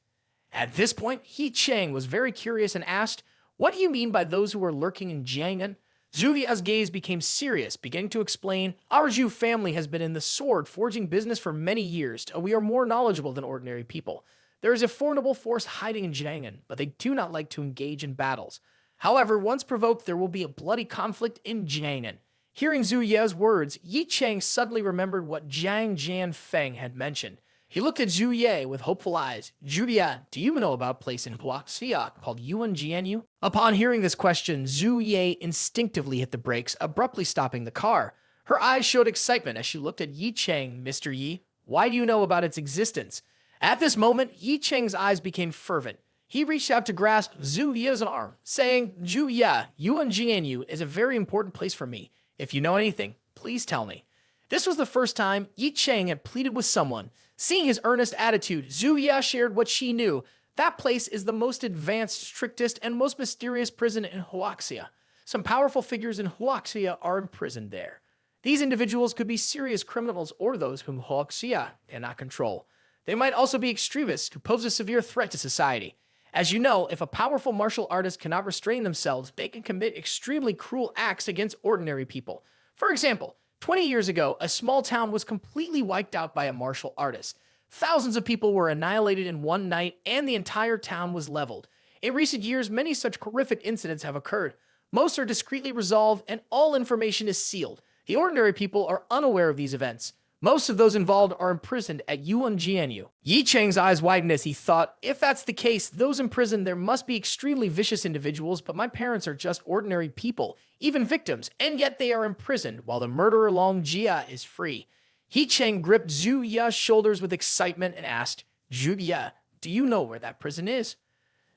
At this point, Ye Cheng was very curious and asked, "What do you mean by those who are lurking in Jiangnan?" Zhu Ye's gaze became serious, beginning to explain, "Our Zhu family has been in the sword forging business for many years, and we are more knowledgeable than ordinary people. There is a formidable force hiding in Jiangnan, but they do not like to engage in battles. However, once provoked, there will be a bloody conflict in Jiangnan." Hearing Zhu Ye's words, Ye Cheng suddenly remembered what Jiang Jianfeng had mentioned. He looked at Zhu Ye with hopeful eyes. "Zhu Ye, do you know about a place in Huaxia called Yuanjianyu?" Upon hearing this question, Zhu Ye instinctively hit the brakes, abruptly stopping the car. Her eyes showed excitement as she looked at Ye Cheng. "Mr. Yi, why do you know about its existence?" At this moment, Ye Cheng's eyes became fervent. He reached out to grasp Zhu Ye's arm, saying, "Zhu Ye, Yuanjianyu is a very important place for me. If you know anything, please tell me." This was the first time Ye Cheng had pleaded with someone. Seeing his earnest attitude, Zhu Ye shared what she knew. That place is the most advanced, strictest, and most mysterious prison in Huaxia. Some powerful figures in Huaxia are imprisoned there. These individuals could be serious criminals or those whom Huaxia cannot control. They might also be extremists who pose a severe threat to society. As you know, if a powerful martial artist cannot restrain themselves, they can commit extremely cruel acts against ordinary people. For example, 20 years ago, a small town was completely wiped out by a martial artist. Thousands of people were annihilated in one night, and the entire town was leveled. In recent years, many such horrific incidents have occurred. Most are discreetly resolved, and all information is sealed. The ordinary people are unaware of these events. Most of those involved are imprisoned at Yuan-Jianyu. Ye Cheng's eyes widened as he thought, if that's the case, those imprisoned there must be extremely vicious individuals, but my parents are just ordinary people, even victims, and yet they are imprisoned while the murderer Long Jia is free. Ye Cheng gripped Zhu Ya's shoulders with excitement and asked, Zhu Ya, do you know where that prison is?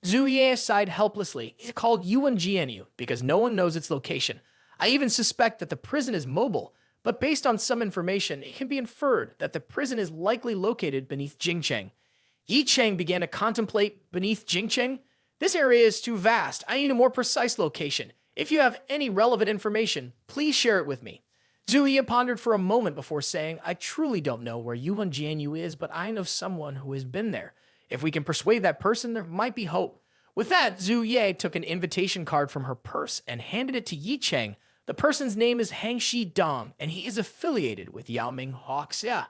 Zhu Ya sighed helplessly. It's called Yuan-Jianyu because no one knows its location. I even suspect that the prison is mobile, but based on some information, it can be inferred that the prison is likely located beneath Jingcheng. Ye Cheng began to contemplate beneath Jingcheng. This area is too vast. I need a more precise location. If you have any relevant information, please share it with me. Zhu Ya pondered for a moment before saying, I truly don't know where Yuan Jianyu is, but I know someone who has been there. If we can persuade that person, there might be hope. With that, Zhu Ye took an invitation card from her purse and handed it to Ye Cheng. The person's name is Hangxi Dong, and he is affiliated with Yaoming Huaxia.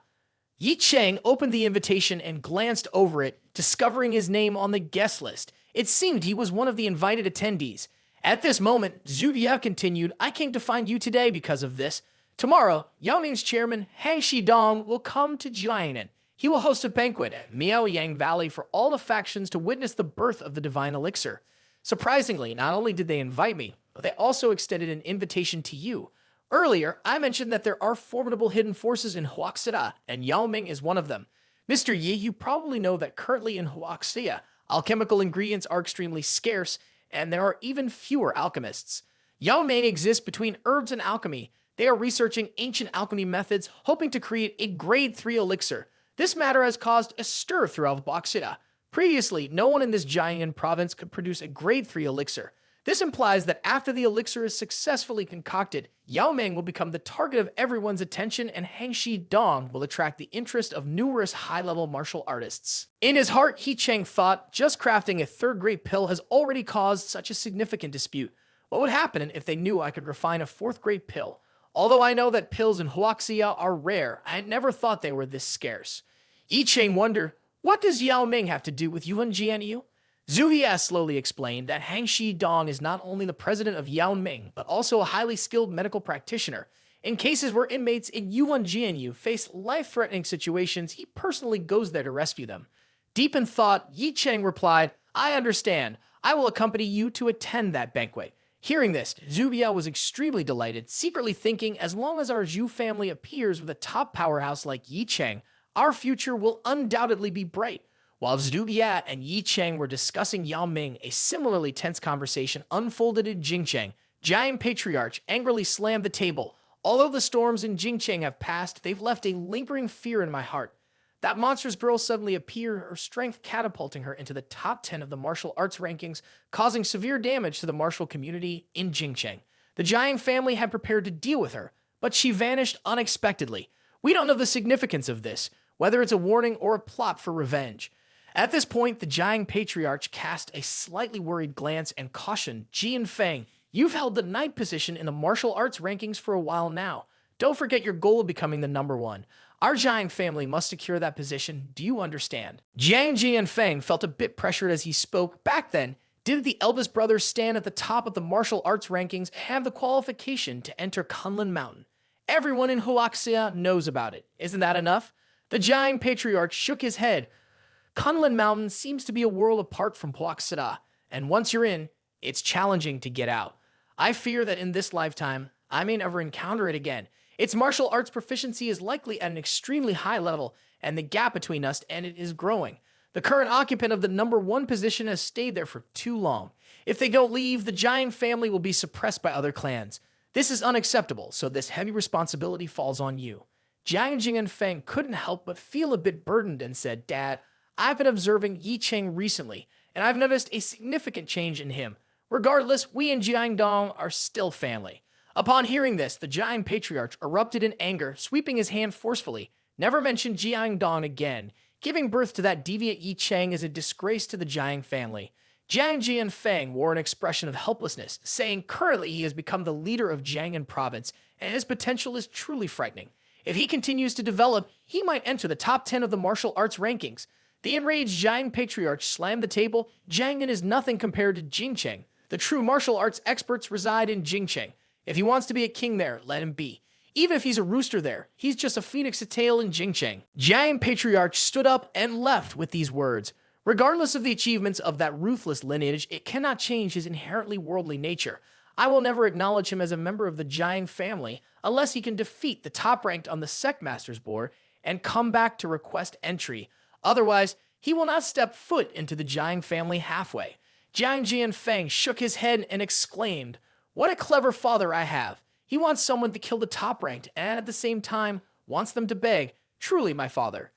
Ye Cheng opened the invitation and glanced over it, discovering his name on the guest list. It seemed he was one of the invited attendees. At this moment, Zhu Ye continued, I came to find you today because of this. Tomorrow, Yaoming's chairman, Hangxi Dong, will come to Jiangnan. He will host a banquet at Miaoyang Valley for all the factions to witness the birth of the divine elixir. Surprisingly, not only did they invite me, but they also extended an invitation to you. Earlier, I mentioned that there are formidable hidden forces in Huaxia, and Yao Ming is one of them. Mr. Yi, you probably know that currently in Huaxia, alchemical ingredients are extremely scarce, and there are even fewer alchemists. Yao Ming exists between herbs and alchemy. They are researching ancient alchemy methods, hoping to create a grade 3 elixir. This matter has caused a stir throughout Huaxia. Previously, no one in this Jiangnan province could produce a grade 3 elixir. This implies that after the elixir is successfully concocted, Yao Ming will become the target of everyone's attention and Hangxi Dong will attract the interest of numerous high-level martial artists. In his heart, Ye Cheng thought, just crafting a third-grade pill has already caused such a significant dispute. What would happen if they knew I could refine a fourth-grade pill? Although I know that pills in Huaxia are rare, I had never thought they were this scarce. Ye Cheng wondered, what does Yao Ming have to do with Yuan Jianyu? Zhu Ye slowly explained that Hangxi Dong is not only the president of Yao Ming, but also a highly skilled medical practitioner. In cases where inmates in Yuan Jianyu face life-threatening situations, he personally goes there to rescue them. Deep in thought, Ye Cheng replied, I understand. I will accompany you to attend that banquet. Hearing this, Zhu Ye was extremely delighted, secretly thinking as long as our Zhu family appears with a top powerhouse like Ye Cheng, our future will undoubtedly be bright. While Zhu Ye and Ye Cheng were discussing Yao Ming, a similarly tense conversation unfolded in Jingcheng. Giant Patriarch angrily slammed the table. Although the storms in Jingcheng have passed, they've left a lingering fear in my heart. That monstrous girl suddenly appeared, her strength catapulting her into the top 10 of the martial arts rankings, causing severe damage to the martial community in Jingcheng. The Jiang family had prepared to deal with her, but she vanished unexpectedly. We don't know the significance of this, whether it's a warning or a plot for revenge. At this point, the Jiang Patriarch cast a slightly worried glance and cautioned Jian Feng, you've held the 9th position in the martial arts rankings for a while now. Don't forget your goal of becoming the number 1. Our Jiang family must secure that position. Do you understand? Jian Feng felt a bit pressured as he spoke. Back then, did the eldest brother stand at the top of the martial arts rankings and have the qualification to enter Kunlun Mountain? Everyone in Huaxia knows about it. Isn't that enough? The Jiang Patriarch shook his head. Kunlun Mountain seems to be a world apart from Huaxia, and once you're in, it's challenging to get out. I fear that in this lifetime, I may never encounter it again. Its martial arts proficiency is likely at an extremely high level, and the gap between us and it is growing. The current occupant of the number 1 position has stayed there for too long. If they don't leave, the Jiang family will be suppressed by other clans. This is unacceptable, so this heavy responsibility falls on you. Jiang Feng couldn't help but feel a bit burdened and said, Dad, I've been observing Ye Cheng recently, and I've noticed a significant change in him. Regardless, we and Jiangdong are still family. Upon hearing this, the Jiang Patriarch erupted in anger, sweeping his hand forcefully. Never mention Jiangdong again. Giving birth to that deviant Ye Cheng is a disgrace to the Jiang family. Jian Feng wore an expression of helplessness, saying currently he has become the leader of Jiangnan province, and his potential is truly frightening. If he continues to develop, he might enter the top 10 of the martial arts rankings. The enraged Jiang Patriarch slammed the table. Jiangnan is nothing compared to Jingcheng. The true martial arts experts reside in Jingcheng. If he wants to be a king there, let him be. Even if he's a rooster there, he's just a phoenix at tail in Ye Cheng. Jiang Patriarch stood up and left with these words. Regardless of the achievements of that ruthless lineage, it cannot change his inherently worldly nature. I will never acknowledge him as a member of the Jiang family unless he can defeat the top ranked on the Sect Masters board and come back to request entry. Otherwise, he will not step foot into the Jiang family halfway. Jiang Jianfeng shook his head and exclaimed, "What a clever father I have. He wants someone to kill the top ranked and at the same time wants them to beg. Truly, my father."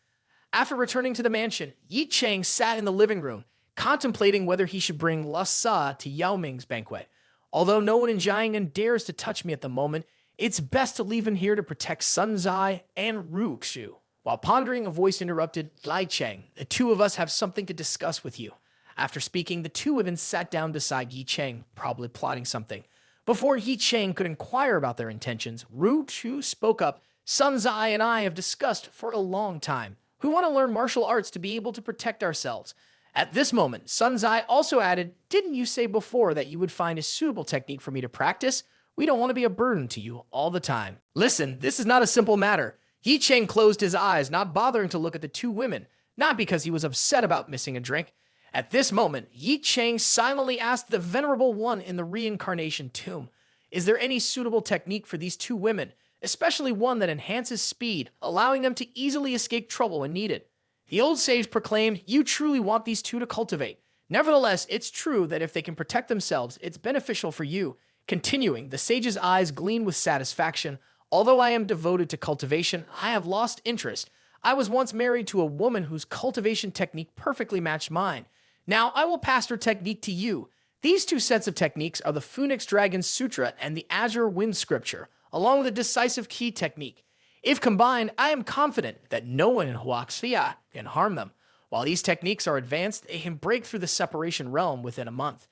After returning to the mansion, Ye Cheng sat in the living room, contemplating whether he should bring Lu Sa to Yao Ming's banquet. Although no one in Jiangnan dares to touch me at the moment, it's best to leave him here to protect Sun Zai and Ru Xu. While pondering, a voice interrupted. "Lai Cheng, the two of us have something to discuss with you." After speaking, the two women sat down beside Ye Cheng, probably plotting something. Before Ye Cheng could inquire about their intentions, Ru Xu spoke up. "Sun Zai and I have discussed for a long time. We want to learn martial arts to be able to protect ourselves." At this moment, Sun Zai also added, "Didn't you say before that you would find a suitable technique for me to practice? We don't want to be a burden to you all the time." Listen, this is not a simple matter. Ye Cheng closed his eyes, not bothering to look at the two women, not because he was upset about missing a drink. At this moment, Ye Cheng silently asked the venerable one in the reincarnation tomb, "Is there any suitable technique for these two women, especially one that enhances speed, allowing them to easily escape trouble when needed?" The old sage proclaimed, "You truly want these two to cultivate. Nevertheless, it's true that if they can protect themselves, it's beneficial for you." Continuing, the sage's eyes gleamed with satisfaction. "Although I am devoted to cultivation, I have lost interest. I was once married to a woman whose cultivation technique perfectly matched mine. Now I will pass her technique to you. These two sets of techniques are the Phoenix Dragon Sutra and the Azure Wind Scripture, along with the Decisive Key technique. If combined, I am confident that no one in Huaxia can harm them. While these techniques are advanced, they can break through the separation realm within a month."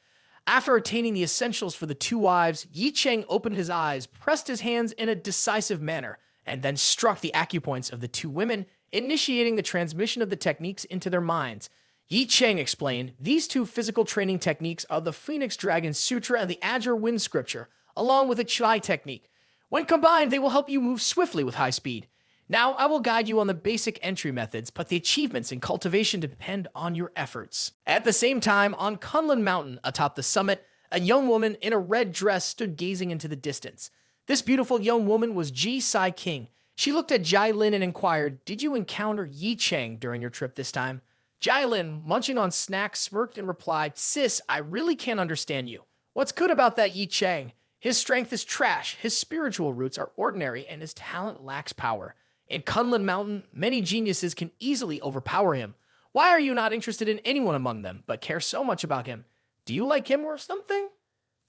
After attaining the essentials for the two wives, Ye Cheng opened his eyes, pressed his hands in a decisive manner, and then struck the acupoints of the two women, initiating the transmission of the techniques into their minds. Ye Cheng explained, "These two physical training techniques are the Phoenix Dragon Sutra and the Azure Wind Scripture, along with the Chai technique. When combined, they will help you move swiftly with high speed. Now, I will guide you on the basic entry methods, but the achievements in cultivation depend on your efforts." At the same time, on Kunlun Mountain, atop the summit, a young woman in a red dress stood gazing into the distance. This beautiful young woman was Ji Sai King. She looked at Jai Lin and inquired, "Did you encounter Ye Cheng during your trip this time?" Jai Lin, munching on snacks, smirked and replied, "Sis, I really can't understand you. What's good about that Ye Cheng? His strength is trash, his spiritual roots are ordinary, and his talent lacks power. In Kunlun Mountain, many geniuses can easily overpower him. Why are you not interested in anyone among them, but care so much about him? Do you like him or something?"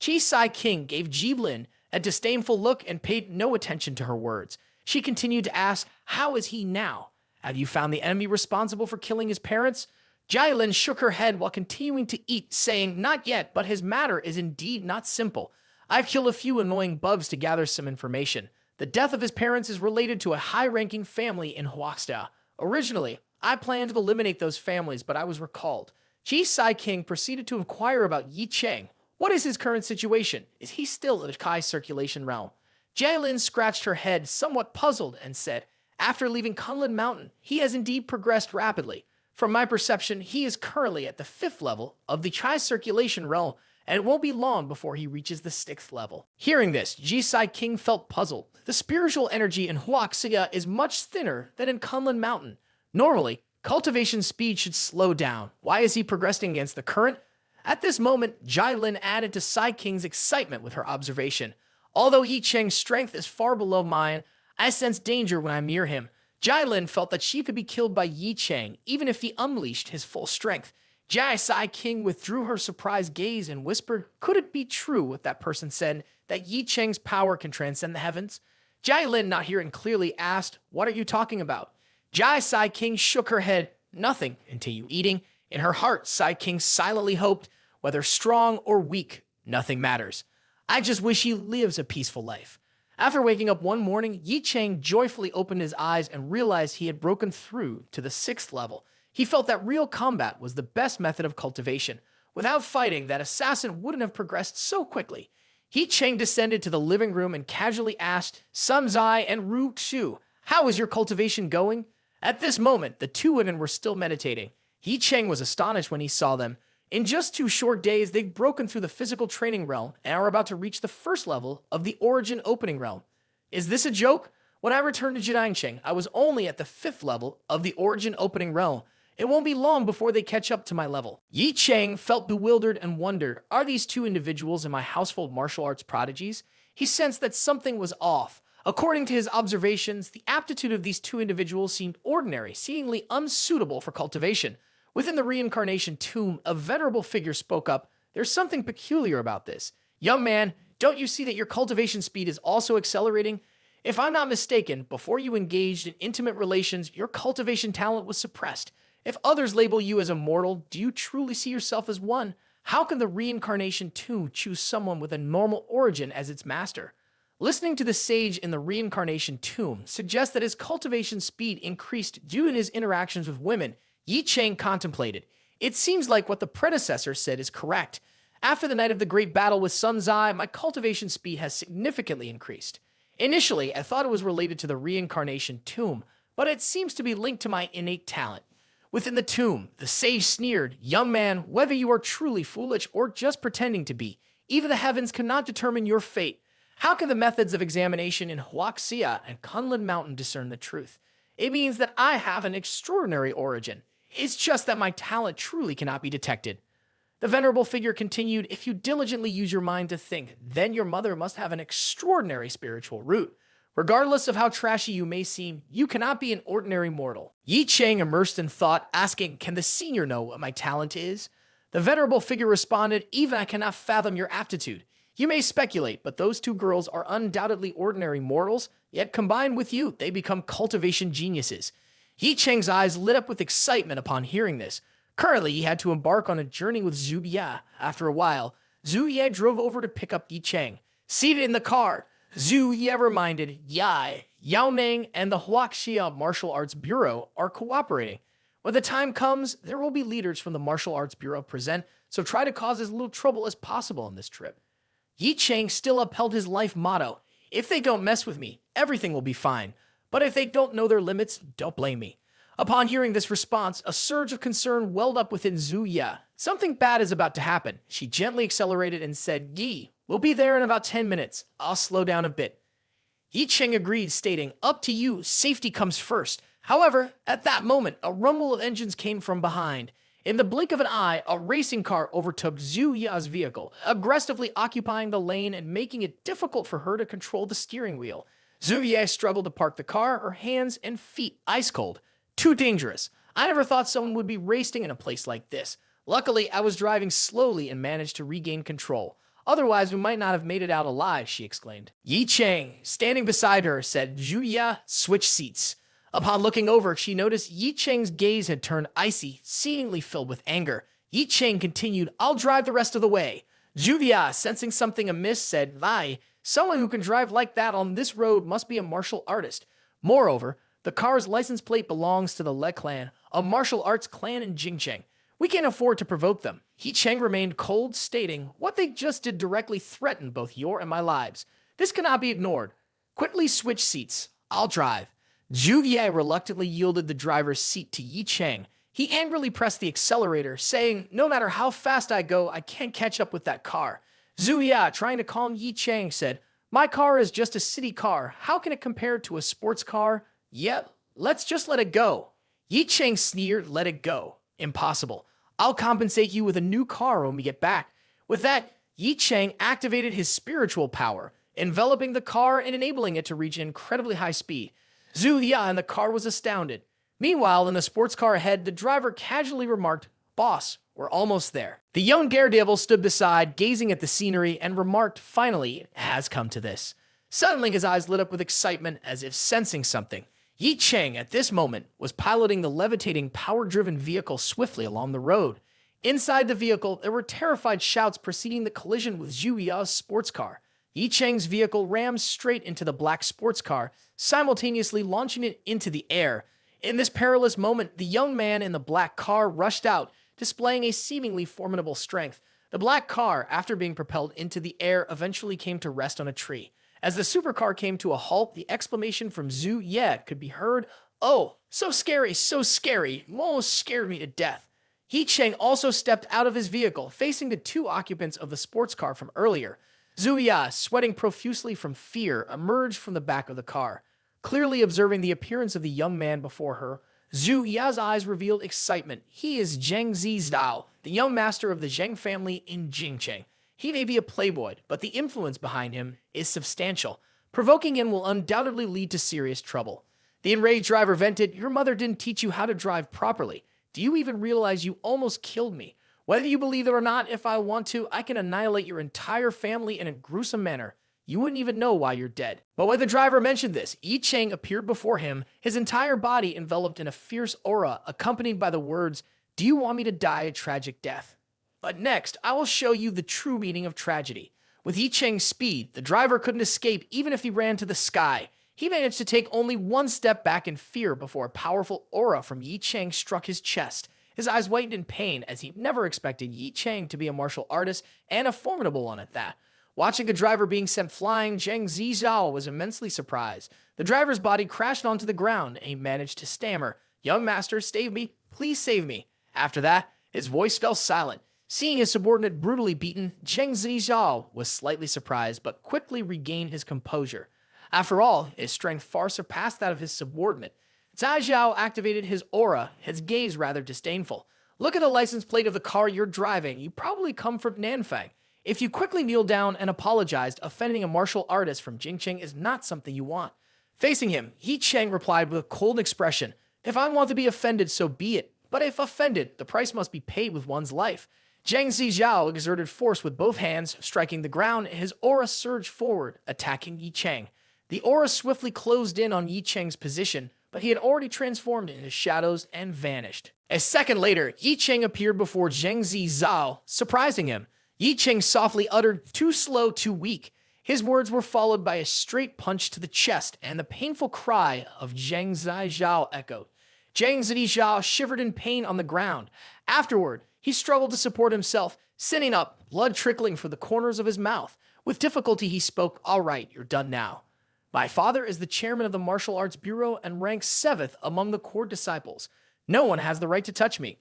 Chi Sai King gave Ji Lin a disdainful look and paid no attention to her words. She continued to ask, "How is he now? Have you found the enemy responsible for killing his parents?" Jai Lin shook her head while continuing to eat, saying, "Not yet, but his matter is indeed not simple. I've killed a few annoying bugs to gather some information. The death of his parents is related to a high-ranking family in Huaxia. Originally, I planned to eliminate those families, but I was recalled." Chi Sai King proceeded to inquire about Ye Cheng. "What is his current situation? Is he still in the Kai circulation realm?" Jai Lin scratched her head, somewhat puzzled, and said, "After leaving Kunlun Mountain, he has indeed progressed rapidly. From my perception, he is currently at the 5th level of the Chai circulation realm, and it won't be long before he reaches the 6th level." Hearing this, Ji Sai King felt puzzled. The spiritual energy in Huaxia is much thinner than in Kunlun Mountain. Normally, cultivation speed should slow down. Why is he progressing against the current? At this moment, Jai Lin added to Sai King's excitement with her observation. "Although Ye Cheng's strength is far below mine, I sense danger when I'm near him." Jai Lin felt that she could be killed by Ye Cheng, even if he unleashed his full strength. Jai Sai King withdrew her surprised gaze and whispered, "Could it be true what that person said, that Ye Cheng's power can transcend the heavens?" Jai Lin, not hearing clearly, asked, "What are you talking about?" Jai Sai King shook her head. "Nothing, continue eating." In her heart, Sai King silently hoped, whether strong or weak, nothing matters. "I just wish he lives a peaceful life." After waking up one morning, Ye Cheng joyfully opened his eyes and realized he had broken through to the 6th level. He felt that real combat was the best method of cultivation. Without fighting, that assassin wouldn't have progressed so quickly. Ye Cheng descended to the living room and casually asked Sun Zai and Ru Xu, "How is your cultivation going?" At this moment, the two women were still meditating. Ye Cheng was astonished when he saw them. In just 2 short days, they've broken through the physical training realm and are about to reach the first level of the origin opening realm. Is this a joke? When I returned to Jidancheng, I was only at the 5th level of the origin opening realm. It won't be long before they catch up to my level. Ye Cheng felt bewildered and wondered, are these two individuals in my household martial arts prodigies? He sensed that something was off. According to his observations, the aptitude of these two individuals seemed ordinary, seemingly unsuitable for cultivation. Within the reincarnation tomb, a venerable figure spoke up. There's something peculiar about this. Young man, don't you see that your cultivation speed is also accelerating? If I'm not mistaken, before you engaged in intimate relations, your cultivation talent was suppressed. If others label you as a mortal, do you truly see yourself as one? How can the reincarnation tomb choose someone with a normal origin as its master? Listening to the sage in the reincarnation tomb suggests that his cultivation speed increased due to his interactions with women. Ye Cheng contemplated. It seems like what the predecessor said is correct. After the night of the great battle with Sun Zai, my cultivation speed has significantly increased. Initially, I thought it was related to the reincarnation tomb, but it seems to be linked to my innate talent. Within the tomb, the sage sneered, "Young man, whether you are truly foolish or just pretending to be, even the heavens cannot determine your fate. How can the methods of examination in Huaxia and Kunlun Mountain discern the truth? It means that I have an extraordinary origin. It's just that my talent truly cannot be detected." The venerable figure continued, "If you diligently use your mind to think, then your mother must have an extraordinary spiritual root. Regardless of how trashy you may seem, you cannot be an ordinary mortal." Ye Cheng immersed in thought, asking, "Can the senior know what my talent is?" The venerable figure responded, "Even I cannot fathom your aptitude. You may speculate, but those two girls are undoubtedly ordinary mortals, yet combined with you, they become cultivation geniuses." Ye Cheng's eyes lit up with excitement upon hearing this. Currently, he had to embark on a journey with Zhu Ye. After a while, Zhu Ye drove over to pick up Ye Cheng. Seated in the car, Zhu Ye reminded Yai, Yao Ning, and the Huaxia Martial Arts Bureau are cooperating. When the time comes, there will be leaders from the Martial Arts Bureau present, so try to cause as little trouble as possible on this trip. Ye Cheng still upheld his life motto, "If they don't mess with me, everything will be fine. But if they don't know their limits, don't blame me." Upon hearing this response, a surge of concern welled up within Zhu Ye. Something bad is about to happen. She gently accelerated and said, "Yi, we'll be there in about 10 minutes. I'll slow down a bit." Ye Cheng agreed, stating, "Up to you, safety comes first." However, at that moment, a rumble of engines came from behind. In the blink of an eye, a racing car overtook Zhu Ye's vehicle, aggressively occupying the lane and making it difficult for her to control the steering wheel. Zhu Ye struggled to park the car, her hands and feet ice cold. Too dangerous. I never thought someone would be racing in a place like this. Luckily, I was driving slowly and managed to regain control. Otherwise, we might not have made it out alive, she exclaimed. Ye Cheng, standing beside her, said, "Zhu Ye, switch seats." Upon looking over, she noticed Ye Cheng's gaze had turned icy, seemingly filled with anger. Ye Cheng continued, "I'll drive the rest of the way." Zhu Ye, sensing something amiss, said, "Lai, someone who can drive like that on this road must be a martial artist. Moreover, the car's license plate belongs to the Le clan, a martial arts clan in Jingcheng. We can't afford to provoke them." Ye Cheng remained cold, stating, "What they just did directly threatened both your and my lives. This cannot be ignored. Quickly switch seats. I'll drive." Zhu Ye reluctantly yielded the driver's seat to Ye Cheng. He angrily pressed the accelerator, saying, "No matter how fast I go, I can't catch up with that car." Zhu Ye, trying to calm Ye Cheng, said, "My car is just a city car. How can it compare to a sports car? Yep, let's just let it go." Ye Cheng sneered, "Let it go. Impossible. I'll compensate you with a new car when we get back." With that, Ye Cheng activated his spiritual power, enveloping the car and enabling it to reach an incredibly high speed. Zhu Ye in the car was astounded. Meanwhile, in the sports car ahead, the driver casually remarked, "Boss, we're almost there." The young daredevil stood beside, gazing at the scenery, and remarked, "Finally, it has come to this." Suddenly, his eyes lit up with excitement, as if sensing something. Ye Cheng, at this moment, was piloting the levitating, power-driven vehicle swiftly along the road. Inside the vehicle, there were terrified shouts preceding the collision with Zhu Ye's sports car. Ye Cheng's vehicle rammed straight into the black sports car, simultaneously launching it into the air. In this perilous moment, the young man in the black car rushed out, displaying a seemingly formidable strength. The black car, after being propelled into the air, eventually came to rest on a tree. As the supercar came to a halt, the exclamation from Zhu Ye could be heard, "Oh, so scary, almost scared me to death." Ye Cheng also stepped out of his vehicle, facing the two occupants of the sports car from earlier. Zhu Ye, sweating profusely from fear, emerged from the back of the car. Clearly observing the appearance of the young man before her, Zhu Ye's eyes revealed excitement. He is Zheng Zizao, the young master of the Zheng family in Jingcheng. He may be a playboy, but the influence behind him is substantial. Provoking him will undoubtedly lead to serious trouble. The enraged driver vented, "Your mother didn't teach you how to drive properly. Do you even realize you almost killed me? Whether you believe it or not, if I want to, I can annihilate your entire family in a gruesome manner. You wouldn't even know why you're dead." But when the driver mentioned this, Ye Cheng appeared before him, his entire body enveloped in a fierce aura, accompanied by the words, "Do you want me to die a tragic death?" But next, I will show you the true meaning of tragedy. With Ye Cheng's speed, the driver couldn't escape even if he ran to the sky. He managed to take only one step back in fear before a powerful aura from Ye Cheng struck his chest. His eyes whitened in pain as he never expected Ye Cheng to be a martial artist and a formidable one at that. Watching the driver being sent flying, Zheng Zizao was immensely surprised. The driver's body crashed onto the ground and he managed to stammer, "Young master, save me, please save me." After that, his voice fell silent. Seeing his subordinate brutally beaten, Zheng Zizao was slightly surprised but quickly regained his composure. After all, his strength far surpassed that of his subordinate. Zai Zhao activated his aura, his gaze rather disdainful. "Look at the license plate of the car you're driving. You probably come from Nanfang. If you quickly kneel down and apologized, offending a martial artist from Jingcheng is not something you want." Facing him, Ye Cheng replied with a cold expression, "If I want to be offended, so be it. But if offended, the price must be paid with one's life." Zheng Zizao exerted force with both hands, striking the ground, and his aura surged forward, attacking Ye Cheng. The aura swiftly closed in on Ye Cheng's position, but he had already transformed into shadows and vanished. A second later, Ye Cheng appeared before Zheng Zizao, surprising him. Ye Cheng softly uttered, "Too slow, too weak." His words were followed by a straight punch to the chest, and the painful cry of Zheng Zizao echoed. Zheng Zizao shivered in pain on the ground. Afterward, he struggled to support himself, sitting up, blood trickling from the corners of his mouth. With difficulty, he spoke, "All right, you're done now. My father is the chairman of the Martial Arts Bureau and ranks 7th among the court disciples. No one has the right to touch me."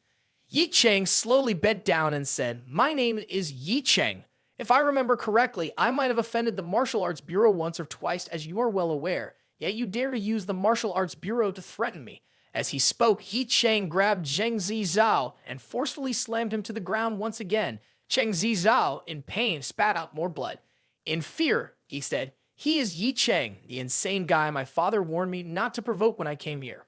Ye Cheng slowly bent down and said, "My name is Ye Cheng. If I remember correctly, I might have offended the Martial Arts Bureau once or twice, as you are well aware, yet you dare to use the Martial Arts Bureau to threaten me." As he spoke, Ye Cheng grabbed Zheng Zizao and forcefully slammed him to the ground once again. Zheng Zizao, in pain, spat out more blood. In fear, he said, "He is Ye Cheng, the insane guy my father warned me not to provoke when I came here."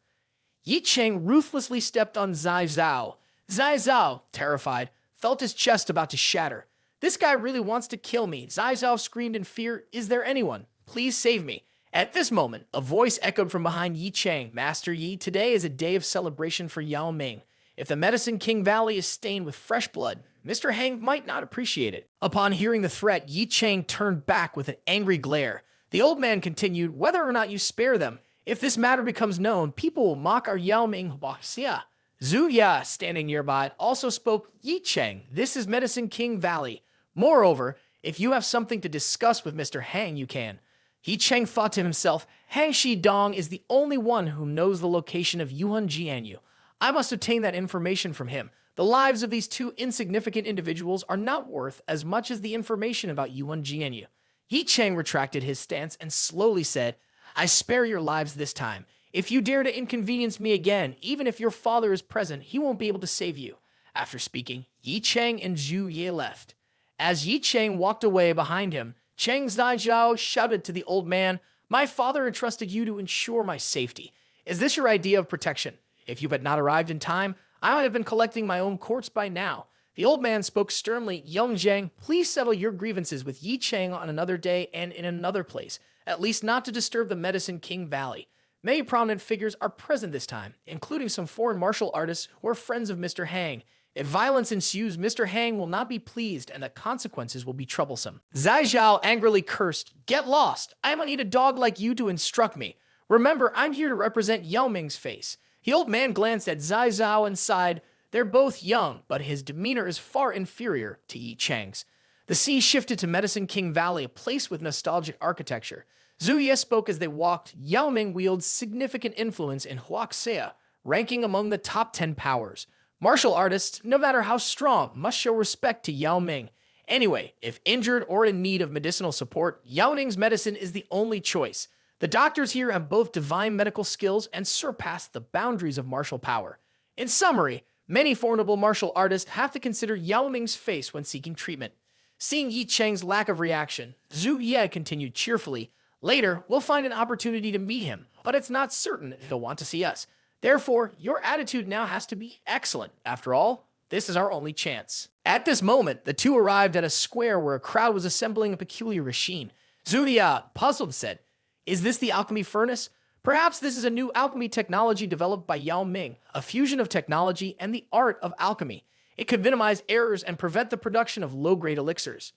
Ye Cheng ruthlessly stepped on Zai Zhao. Zai Zhao, terrified, felt his chest about to shatter. "This guy really wants to kill me." Zai Zhao screamed in fear, "Is there anyone? Please save me." At this moment, a voice echoed from behind Ye Cheng, "Master Yi, today is a day of celebration for Yao Ming. If the Medicine King Valley is stained with fresh blood, Mr. Hang might not appreciate it." Upon hearing the threat, Ye Cheng turned back with an angry glare. The old man continued, "Whether or not you spare them, if this matter becomes known, people will mock our Yao Ming Huaxia." Zhu Ya, standing nearby, also spoke, "Ye Cheng, this is Medicine King Valley. Moreover, if you have something to discuss with Mr. Hang, you can." Ye Cheng thought to himself, "Hang Shidong is the only one who knows the location of Yuan Jianyu. I must obtain that information from him. The lives of these two insignificant individuals are not worth as much as the information about Yuan Jianyu." Ye Cheng retracted his stance and slowly said, "I spare your lives this time. If you dare to inconvenience me again, even if your father is present, he won't be able to save you." After speaking, Ye Cheng and Zhu Ye left. As Ye Cheng walked away behind him, Zheng Zizao shouted to the old man, "My father entrusted you to ensure my safety. Is this your idea of protection? If you had not arrived in time, I might have been collecting my own courts by now." The old man spoke sternly, "Young Zheng, please settle your grievances with Ye Cheng on another day and in another place, at least not to disturb the Medicine King Valley. Many prominent figures are present this time, including some foreign martial artists who are friends of Mr. Hang. If violence ensues, Mr. Hang will not be pleased and the consequences will be troublesome." Zai Zhao angrily cursed, "Get lost! I might need a dog like you to instruct me. Remember, I'm here to represent Yao Ming's face." The old man glanced at Zai Zhao and sighed, They're both young, but his demeanor is far inferior to Ye Cheng's. The sea shifted to Medicine King Valley, a place with nostalgic architecture. Zhu Ye spoke as they walked. Yao Ming wields significant influence in Huaxia, ranking among the top 10 powers. Martial artists, no matter how strong, must show respect to Yao Ming. Anyway, if injured or in need of medicinal support, Yao Ming's medicine is the only choice. The doctors here have both divine medical skills and surpass the boundaries of martial power. In summary, many formidable martial artists have to consider Yao Ming's face when seeking treatment. Seeing Ye Cheng's lack of reaction, Zhu Ye continued cheerfully, "Later, we'll find an opportunity to meet him, but it's not certain if he'll want to see us. Therefore, your attitude now has to be excellent. After all, this is our only chance." At this moment, the two arrived at a square where a crowd was assembling a peculiar machine. Zhu Ye, puzzled, said, "Is this the alchemy furnace? Perhaps this is a new alchemy technology developed by Yao Ming, a fusion of technology and the art of alchemy. It could minimize errors and prevent the production of low-grade elixirs."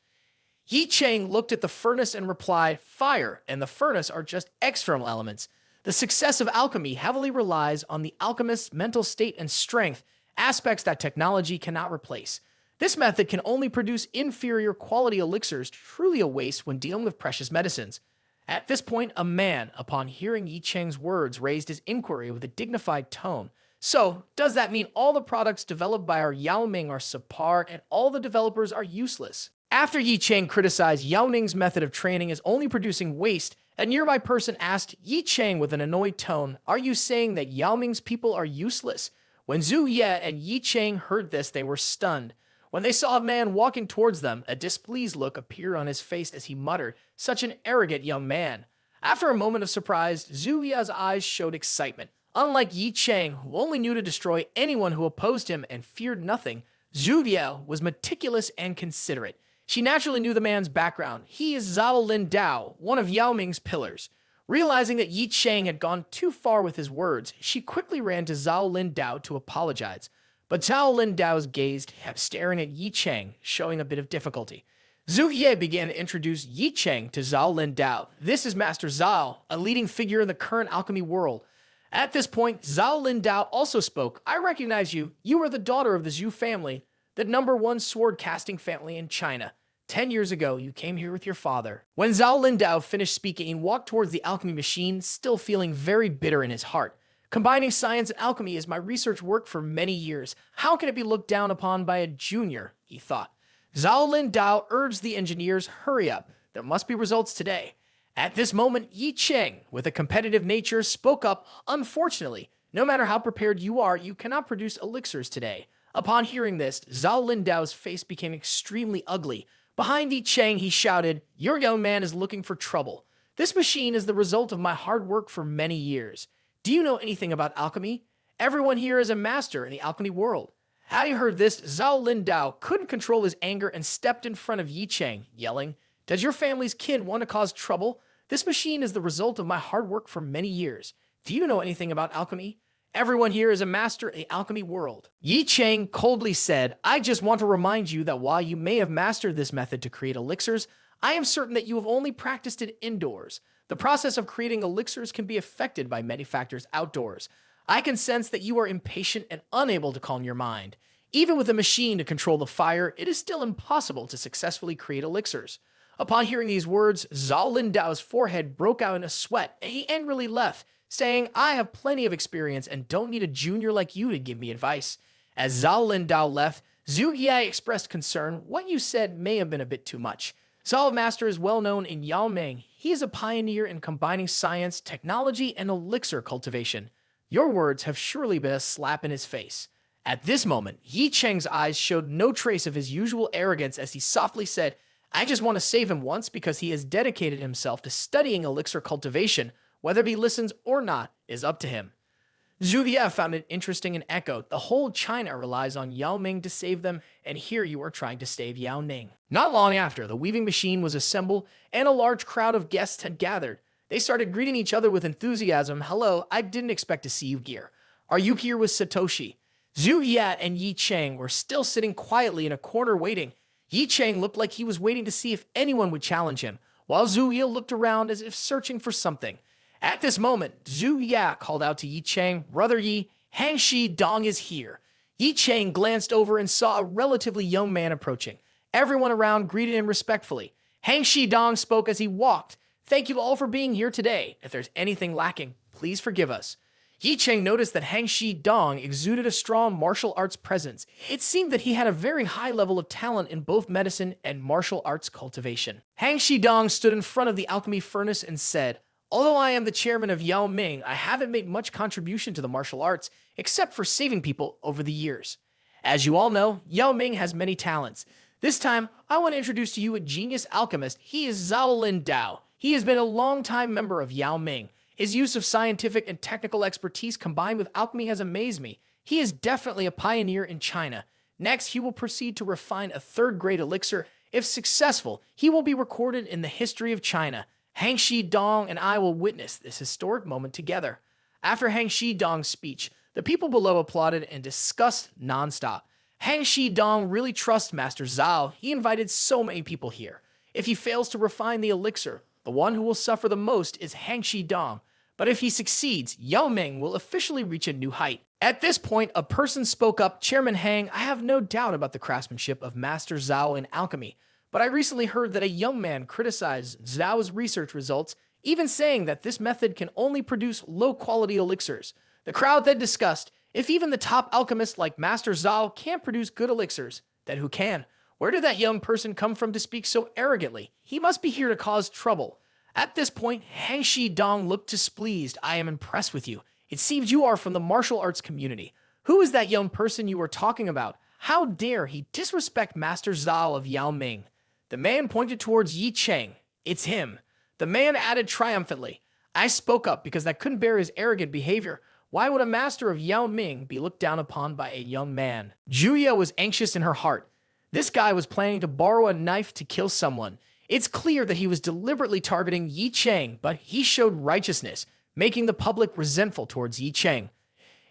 Ye Cheng looked at the furnace and replied, "Fire and the furnace are just external elements. The success of alchemy heavily relies on the alchemist's mental state and strength, aspects that technology cannot replace. This method can only produce inferior quality elixirs, truly a waste when dealing with precious medicines." At this point, a man, upon hearing Ye Cheng's words, raised his inquiry with a dignified tone. "So, does that mean all the products developed by our Yao Ming are subpar and all the developers are useless?" After Ye Cheng criticized Yao Ming's method of training as only producing waste, a nearby person asked Ye Cheng with an annoyed tone, "Are you saying that Yao Ming's people are useless?" When Zhu Ye and Ye Cheng heard this, they were stunned. When they saw a man walking towards them, a displeased look appeared on his face as he muttered, "Such an arrogant young man." After a moment of surprise, Zhu Ye's eyes showed excitement. Unlike Ye Cheng, who only knew to destroy anyone who opposed him and feared nothing, Zhu Ye was meticulous and considerate. She naturally knew the man's background. He is Zhao Lin Dao, one of Yao Ming's pillars. Realizing that Ye Cheng had gone too far with his words, she quickly ran to Zhao Lin Dao to apologize. But Zhao Lin Dao's gaze kept staring at Ye Cheng, showing a bit of difficulty. Zhu Ye began to introduce Ye Cheng to Zhao Lin Dao. "This is Master Zhao, a leading figure in the current alchemy world." At this point, Zhao Lin Dao also spoke. "I recognize you. You are the daughter of the Zhu family, the #1 sword-casting family in China. 10 years ago, you came here with your father." When Zhao Lin Dao finished speaking, he walked towards the alchemy machine, still feeling very bitter in his heart. "Combining science and alchemy is my research work for many years. How can it be looked down upon by a junior?" he thought. Zhao Lin Dao urged the engineers, "Hurry up. There must be results today." At this moment, Ye Cheng, with a competitive nature, spoke up, "Unfortunately, no matter how prepared you are, you cannot produce elixirs today." Upon hearing this, Zhao Lin Dao's face became extremely ugly. Behind Ye Cheng, he shouted, "Your young man is looking for trouble. This machine is the result of my hard work for many years. Do you know anything about alchemy? Everyone here is a master in the alchemy world." Having heard this, Zhao Lin Dao couldn't control his anger and stepped in front of Ye Cheng, yelling, "Does your family's kin want to cause trouble? This machine is the result of my hard work for many years. Do you know anything about alchemy? Everyone here is a master in the alchemy world." Ye Cheng coldly said, "I just want to remind you that while you may have mastered this method to create elixirs, I am certain that you have only practiced it indoors. The process of creating elixirs can be affected by many factors outdoors. I can sense that you are impatient and unable to calm your mind. Even with a machine to control the fire, it is still impossible to successfully create elixirs." Upon hearing these words, Zhao Lin Dao's forehead broke out in a sweat, and he angrily left, saying, "I have plenty of experience and don't need a junior like you to give me advice." As Zhao Lin Dao left, Zhu Ye expressed concern. "What you said may have been a bit too much. Zhao Master is well known in Yao Ming. He is a pioneer in combining science, technology, and elixir cultivation. Your words have surely been a slap in his face." At this moment, Ye Cheng's eyes showed no trace of his usual arrogance as he softly said, "I just want to save him once because he has dedicated himself to studying elixir cultivation. Whether he listens or not is up to him." Zhu Ye found it interesting and echoed, "The whole China relies on Yao Ming to save them, and here you are trying to save Yao Ning." Not long after, the weaving machine was assembled, and a large crowd of guests had gathered. They started greeting each other with enthusiasm. "Hello, I didn't expect to see you here. Are you here with Satoshi?" Zhu Ye and Ye Cheng were still sitting quietly in a corner waiting. Ye Cheng looked like he was waiting to see if anyone would challenge him, while Zhu Ye looked around as if searching for something. At this moment, Zhu Ye called out to Ye Cheng, "Brother Yi, Hang Shi Dong is here." Ye Cheng glanced over and saw a relatively young man approaching. Everyone around greeted him respectfully. Hang Shidong spoke as he walked. Thank you all for being here today. If there's anything lacking, please forgive us. Ye Cheng noticed that Hang Shidong exuded a strong martial arts presence. It seemed that he had a very high level of talent in both medicine and martial arts cultivation. Hang Shidong stood in front of the alchemy furnace and said, although I am the chairman of Yao Ming, I haven't made much contribution to the martial arts, except for saving people over the years. As you all know, Yao Ming has many talents. This time, I want to introduce to you a genius alchemist. He is Zhao Lin Dao. He has been a long-time member of Yao Ming. His use of scientific and technical expertise combined with alchemy has amazed me. He is definitely a pioneer in China. Next, he will proceed to refine a third-grade elixir. If successful, he will be recorded in the history of China. Hang Shidong and I will witness this historic moment together. After Hang Shidong's speech, the people below applauded and discussed nonstop. Hang Shidong really trusts Master Zhao. He invited so many people here. If he fails to refine the elixir, the one who will suffer the most is Hang Shidong. But if he succeeds, Yao Ming will officially reach a new height. At this point, a person spoke up, Chairman Hang, I have no doubt about the craftsmanship of Master Zhao in alchemy, but I recently heard that a young man criticized Zhao's research results, even saying that this method can only produce low-quality elixirs. The crowd then discussed, if even the top alchemist like Master Zhao can't produce good elixirs, then who can? Where did that young person come from to speak so arrogantly? He must be here to cause trouble. At this point, Hang Shidong looked displeased. I am impressed with you. It seems you are from the martial arts community. Who is that young person you were talking about? How dare he disrespect Master Zhao of Yao Ming? The man pointed towards Ye Cheng. It's him. The man added triumphantly. I spoke up because I couldn't bear his arrogant behavior. Why would a master of Yao Ming be looked down upon by a young man? Juya was anxious in her heart. This guy was planning to borrow a knife to kill someone. It's clear that he was deliberately targeting Ye Cheng, but he showed righteousness, making the public resentful towards Ye Cheng.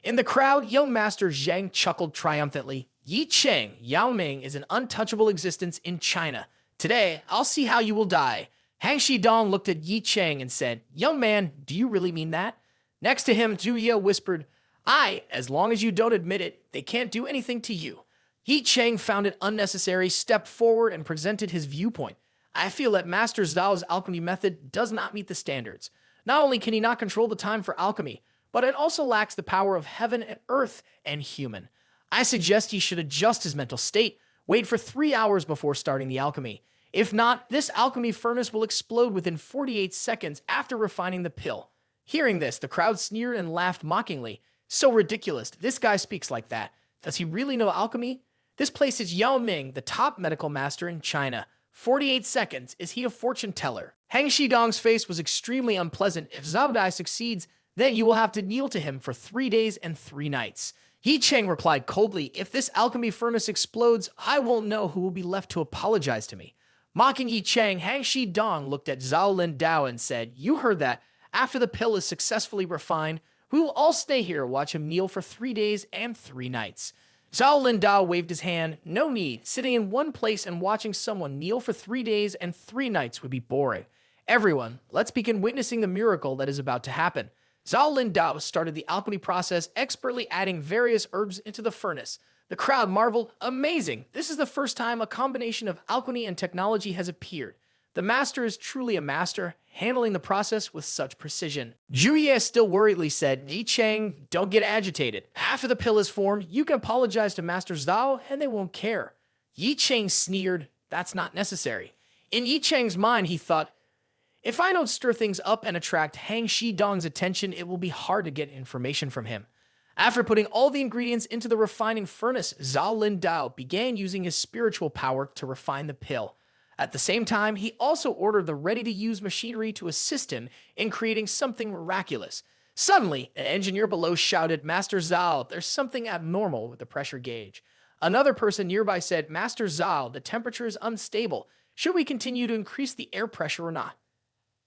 In the crowd, young Master Zhang chuckled triumphantly. Ye Cheng, Yao Ming is an untouchable existence in China. Today, I'll see how you will die. Hang Shidong looked at Ye Cheng and said, young man, do you really mean that? Next to him, Zhuye whispered, as long as you don't admit it, they can't do anything to you. Ye Cheng found it unnecessary, stepped forward, and presented his viewpoint. I feel that Master Zhao's alchemy method does not meet the standards. Not only can he not control the time for alchemy, but it also lacks the power of heaven and earth and human. I suggest he should adjust his mental state, wait for 3 hours before starting the alchemy. If not, this alchemy furnace will explode within 48 seconds after refining the pill. Hearing this, the crowd sneered and laughed mockingly. So ridiculous. This guy speaks like that. Does he really know alchemy? This places Yao Ming, the top medical master in China. 48 seconds. Is he a fortune teller? Hang Shidong's face was extremely unpleasant. If Zhao Dai succeeds, then you will have to kneel to him for 3 days and 3 nights. Ye Cheng replied coldly, if this alchemy furnace explodes, I won't know who will be left to apologize to me. Mocking Ye Cheng, Hang Shidong looked at Zhao Lin Dao and said, you heard that. After the pill is successfully refined, we will all stay here and watch him kneel for 3 days and 3 nights. Zhao Lin Dao waved his hand. No need. Sitting in one place and watching someone kneel for 3 days and 3 nights would be boring. Everyone, let's begin witnessing the miracle that is about to happen. Zhao Lin Dao started the alchemy process, expertly adding various herbs into the furnace. The crowd marveled, amazing! This is the first time a combination of alchemy and technology has appeared. The master is truly a master, handling the process with such precision. Juye still worriedly said, Ye Cheng, don't get agitated. After the pill is formed, you can apologize to Master Zhao and they won't care. Ye Cheng sneered, that's not necessary. In Ye Cheng's mind, he thought, if I don't stir things up and attract Hang Shidong's attention, it will be hard to get information from him. After putting all the ingredients into the refining furnace, Zhao Lin Dao began using his spiritual power to refine the pill. At the same time, he also ordered the ready-to-use machinery to assist him in creating something miraculous. Suddenly, an engineer below shouted, Master Zhao, there's something abnormal with the pressure gauge. Another person nearby said, Master Zhao, the temperature is unstable. Should we continue to increase the air pressure or not?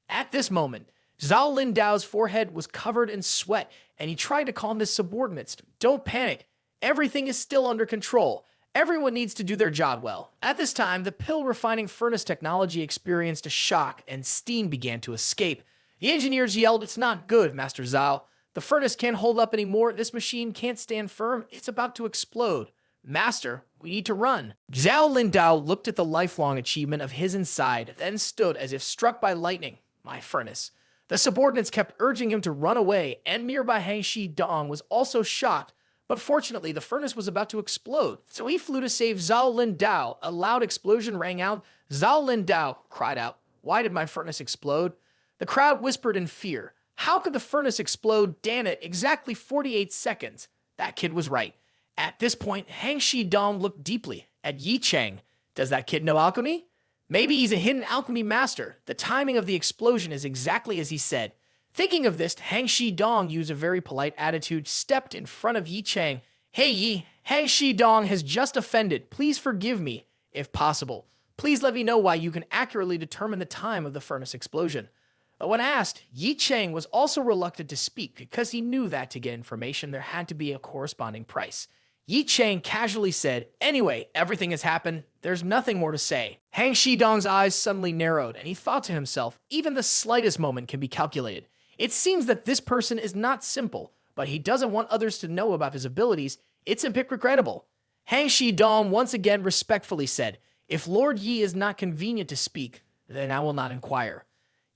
At this moment, Zhao Lin Dao's forehead was covered in sweat, and he tried to calm his subordinates. Don't panic. Everything is still under control. Everyone needs to do their job well. At this time, the pill refining furnace technology experienced a shock and steam began to escape. The engineers yelled, it's not good, Master Zhao. The furnace can't hold up anymore. This machine can't stand firm. It's about to explode. Master, we need to run. Zhao Lindao looked at the lifelong achievement of his inside, then stood as if struck by lightning. My furnace. The subordinates kept urging him to run away, and nearby Hang Shi Dong was also shocked. But fortunately, the furnace was about to explode, so he flew to save Zhao Lindao. A loud explosion rang out. Zhao Lindao cried out, "Why did my furnace explode?" The crowd whispered in fear. How could the furnace explode, damn it, exactly 48 seconds? That kid was right. At this point, Hang Shi Dong looked deeply at Ye Cheng. Does that kid know alchemy? Maybe he's a hidden alchemy master. The timing of the explosion is exactly as he said. Thinking of this, Hang Shi Dong used a very polite attitude, stepped in front of Ye Cheng. Hey Yi, Hang Shi Dong has just offended. Please forgive me, if possible. Please let me know why you can accurately determine the time of the furnace explosion. But when asked, Ye Cheng was also reluctant to speak because he knew that to get information there had to be a corresponding price. Ye Cheng casually said, "Anyway, everything has happened. There's nothing more to say." Hang Shi Dong's eyes suddenly narrowed, and he thought to himself, even the slightest moment can be calculated. It seems that this person is not simple, but he doesn't want others to know about his abilities. It's a bit regrettable. Hang Shi Dong once again respectfully said, "If Lord Yi is not convenient to speak, then I will not inquire."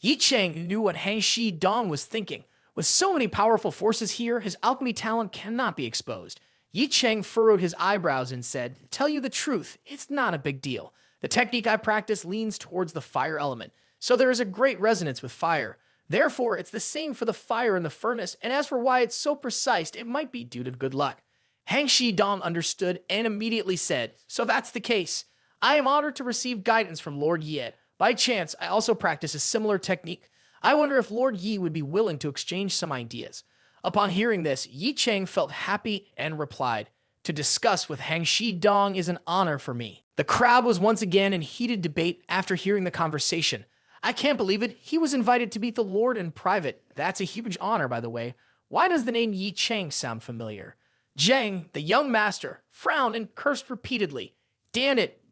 Ye Cheng knew what Hang Shi Dong was thinking. With so many powerful forces here, his alchemy talent cannot be exposed. Ye Cheng furrowed his eyebrows and said, "Tell you the truth, it's not a big deal. The technique I practice leans towards the fire element, so there is a great resonance with fire. Therefore, it's the same for the fire in the furnace, and as for why it's so precise, it might be due to good luck." Hang Shi Dong understood and immediately said, "So that's the case. I am honored to receive guidance from Lord Yi. By chance, I also practice a similar technique. I wonder if Lord Yi would be willing to exchange some ideas." Upon hearing this, Ye Cheng felt happy and replied, "To discuss with Hang Shi Dong is an honor for me." The crowd was once again in heated debate after hearing the conversation. I can't believe it. He was invited to meet the Lord in private. That's a huge honor, by the way. Why does the name Ye Cheng sound familiar? Zheng, the young master, frowned and cursed repeatedly. Damn it,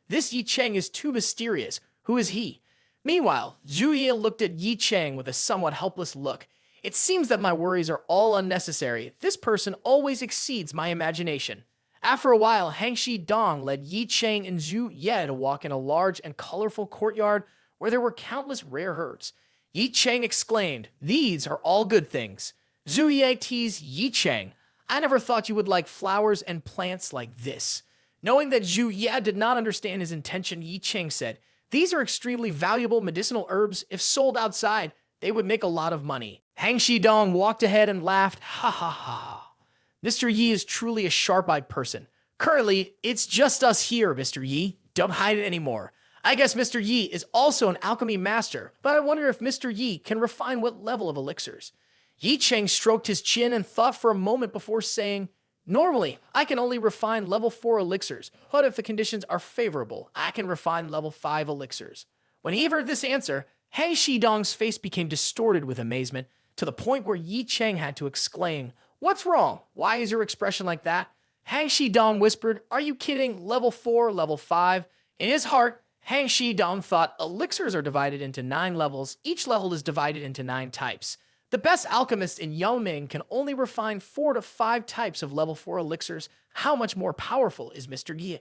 this Ye Cheng is too mysterious. Who is he? Meanwhile, Zhu Ye looked at Ye Cheng with a somewhat helpless look. It seems that my worries are all unnecessary. This person always exceeds my imagination. After a while, Hang Shi Dong led Ye Cheng and Zhu Ye to walk in a large and colorful courtyard where there were countless rare herbs. Ye Cheng exclaimed, "These are all good things." Zhu Ye teased Ye Cheng, "I never thought you would like flowers and plants like this." Knowing that Zhu Ye did not understand his intention, Ye Cheng said, "These are extremely valuable medicinal herbs. If sold outside, they would make a lot of money." Hang Shi Dong walked ahead and laughed, "Ha ha ha. Mr. Yi is truly a sharp-eyed person. Currently, it's just us here, Mr. Yi. Don't hide it anymore. I guess Mr. Yi is also an alchemy master, but I wonder if Mr. Yi can refine what level of elixirs." Ye Cheng stroked his chin and thought for a moment before saying, "Normally, I can only refine level 4 elixirs, but if the conditions are favorable, I can refine level 5 elixirs." When he heard this answer, Hang Shi Dong's face became distorted with amazement, to the point where Ye Cheng had to exclaim, "What's wrong? Why is your expression like that?" Hang Shi Dong whispered, "Are you kidding? Level 4, level 5? In his heart, Hang Shi Dong thought elixirs are divided into 9 levels. Each level is divided into 9 types. The best alchemists in Yaoming can only refine 4 to 5 types of level 4 elixirs. How much more powerful is Mr. Yi?"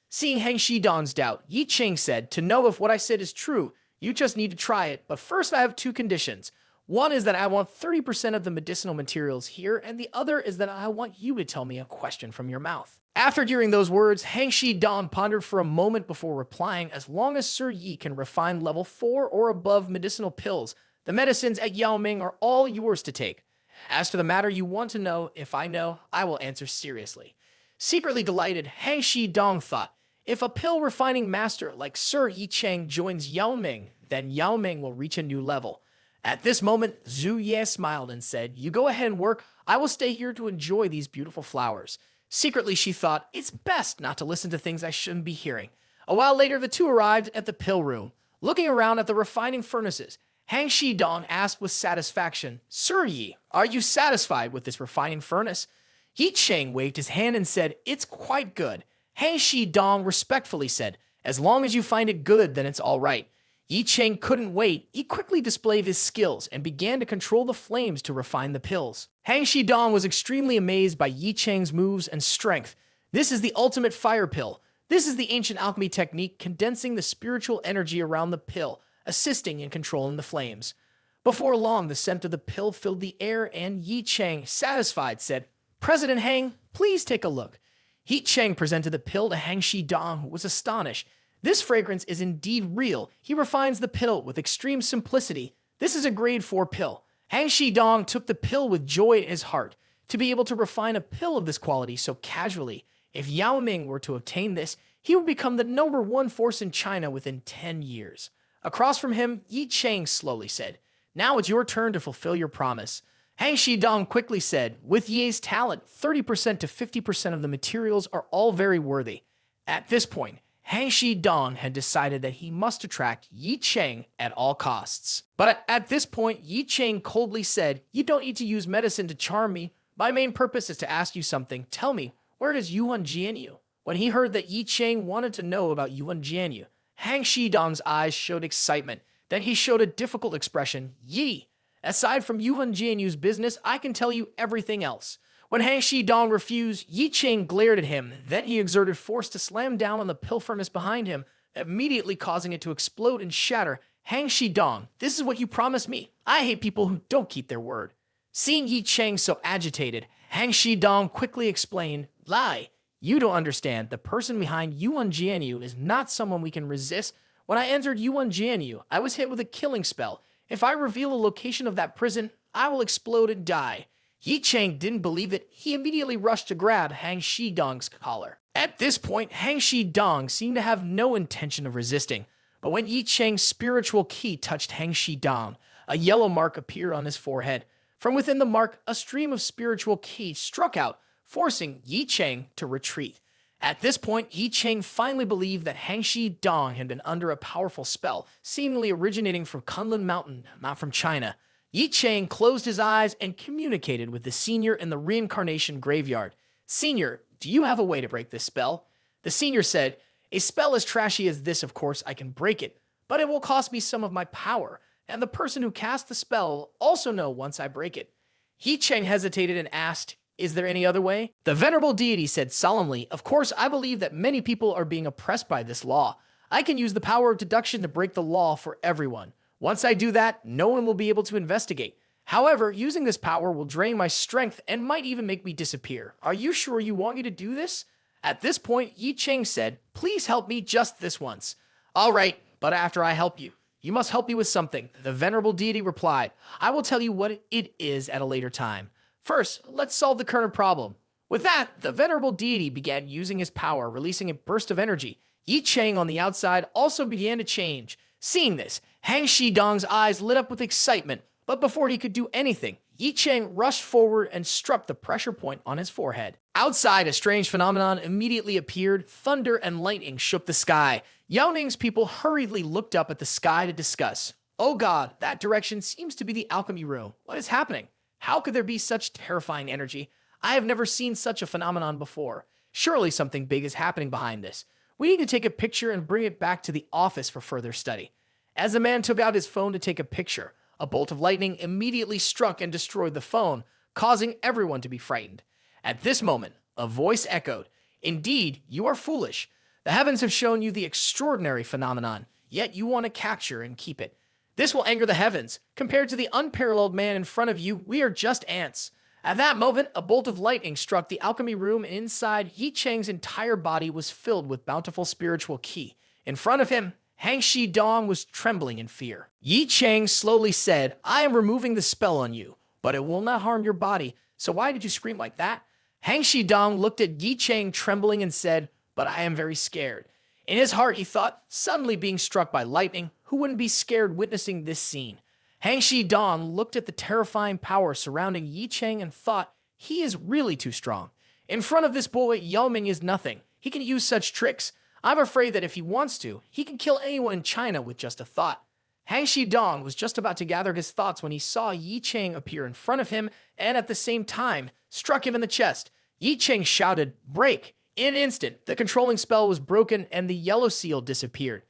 Seeing Hang Shi Dong's doubt, Ye Cheng said, "To know if what I said is true, you just need to try it. But first I have 2 conditions. One is that I want 30% of the medicinal materials here, and the other is that I want you to tell me a question from your mouth." After hearing those words, Hang Shi Dong pondered for a moment before replying, "As long as Sir Yi can refine level 4 or above medicinal pills, the medicines at Yaoming are all yours to take. As to the matter you want to know, if I know, I will answer seriously." Secretly delighted, Hang Shi Dong thought, if a pill refining master like Sir Ye Cheng joins Yaoming, then Yaoming will reach a new level. At this moment, Zhu Ye smiled and said, "You go ahead and work. I will stay here to enjoy these beautiful flowers." Secretly, she thought, it's best not to listen to things I shouldn't be hearing. A while later, the two arrived at the pill room. Looking around at the refining furnaces, Hang Shi Dong asked with satisfaction, "Sir Yi, are you satisfied with this refining furnace?" Ye Cheng waved his hand and said, "It's quite good." Hang Shi Dong respectfully said, "As long as you find it good, then it's all right." Ye Cheng couldn't wait. He quickly displayed his skills and began to control the flames to refine the pills. Hang Shidong was extremely amazed by Ye Cheng's moves and strength. This is the ultimate fire pill. This is the ancient alchemy technique condensing the spiritual energy around the pill, assisting in controlling the flames. Before long, the scent of the pill filled the air, and Ye Cheng, satisfied, said, "President Hang, please take a look." Ye Cheng presented the pill to Hang Shidong, who was astonished. This fragrance is indeed real. He refines the pill with extreme simplicity. This is a grade 4 pill. Hang Shidong took the pill with joy in his heart. To be able to refine a pill of this quality so casually, if Yao Ming were to obtain this, he would become the #1 force in China within 10 years. Across from him, Ye Cheng slowly said, "Now it's your turn to fulfill your promise." Hang Shidong quickly said, "With Ye's talent, 30% to 50% of the materials are all very worthy." At this point, Hang Shidong had decided that he must attract Ye Cheng at all costs. But at this point, Ye Cheng coldly said, "You don't need to use medicine to charm me. My main purpose is to ask you something. Tell me, where does Yuan Jianyu?" When he heard that Ye Cheng wanted to know about Yuan Jianyu, Hang Shidong's eyes showed excitement. Then he showed a difficult expression. "Yi, aside from Yuan Jianyu's business, I can tell you everything else." When Hang Shidong refused, Ye Cheng glared at him. Then he exerted force to slam down on the pill furnace behind him, immediately causing it to explode and shatter. "Hang Shidong, this is what you promised me. I hate people who don't keep their word." Seeing Ye Cheng so agitated, Hang Shidong quickly explained, "Lie. You don't understand. The person behind Yuan Jianyu is not someone we can resist. When I entered Yuan Jianyu, I was hit with a killing spell. If I reveal the location of that prison, I will explode and die." Ye Cheng didn't believe it. He immediately rushed to grab Hang Shidong's collar. At this point, Hang Shidong seemed to have no intention of resisting. But when Ye Cheng's spiritual ki touched Hang Shidong, a yellow mark appeared on his forehead. From within the mark, a stream of spiritual ki struck out, forcing Ye Cheng to retreat. At this point, Ye Cheng finally believed that Hang Shidong had been under a powerful spell, seemingly originating from Kunlun Mountain, not from China. Ye Cheng closed his eyes and communicated with the senior in the reincarnation graveyard. "Senior, do you have a way to break this spell?" The senior said, "A spell as trashy as this, of course, I can break it, but it will cost me some of my power, and the person who cast the spell will also know once I break it." Ye Cheng hesitated and asked, "Is there any other way?" The venerable deity said solemnly, "Of course, I believe that many people are being oppressed by this law. I can use the power of deduction to break the law for everyone. Once I do that, no one will be able to investigate. However, using this power will drain my strength and might even make me disappear. Are you sure you want me to do this?" At this point, Ye Cheng said, "Please help me just this once." "All right, but after I help you, you must help me with something." The venerable deity replied, "I will tell you what it is at a later time. First, let's solve the current problem." With that, the venerable deity began using his power, releasing a burst of energy. Ye Cheng on the outside also began to change. Seeing this, Hang Shidong's eyes lit up with excitement, but before he could do anything, Ye Cheng rushed forward and struck the pressure point on his forehead. Outside, a strange phenomenon immediately appeared. Thunder and lightning shook the sky. Yao Ning's people hurriedly looked up at the sky to discuss. "Oh God, that direction seems to be the alchemy room. What is happening? How could there be such terrifying energy? I have never seen such a phenomenon before. Surely something big is happening behind this. We need to take a picture and bring it back to the office for further study." As the man took out his phone to take a picture, a bolt of lightning immediately struck and destroyed the phone, causing everyone to be frightened. At this moment, a voice echoed, "Indeed, you are foolish. The heavens have shown you the extraordinary phenomenon, yet you want to capture and keep it. This will anger the heavens. Compared to the unparalleled man in front of you, we are just ants." At that moment, a bolt of lightning struck the alchemy room, and inside, Ye Cheng's entire body was filled with bountiful spiritual ki. In front of him, Hang Shidong was trembling in fear. Ye Cheng slowly said, "I am removing the spell on you, but it will not harm your body, so why did you scream like that?" Hang Shidong looked at Ye Cheng trembling and said, "But I am very scared." In his heart, he thought, suddenly being struck by lightning, who wouldn't be scared witnessing this scene? Hang Shidong looked at the terrifying power surrounding Ye Cheng and thought, he is really too strong. In front of this boy, Yao Ming is nothing. He can use such tricks. I'm afraid that if he wants to, he can kill anyone in China with just a thought. Hang Shidong was just about to gather his thoughts when he saw Ye Cheng appear in front of him and at the same time struck him in the chest. Ye Cheng shouted, "Break!" In an instant, the controlling spell was broken and the yellow seal disappeared.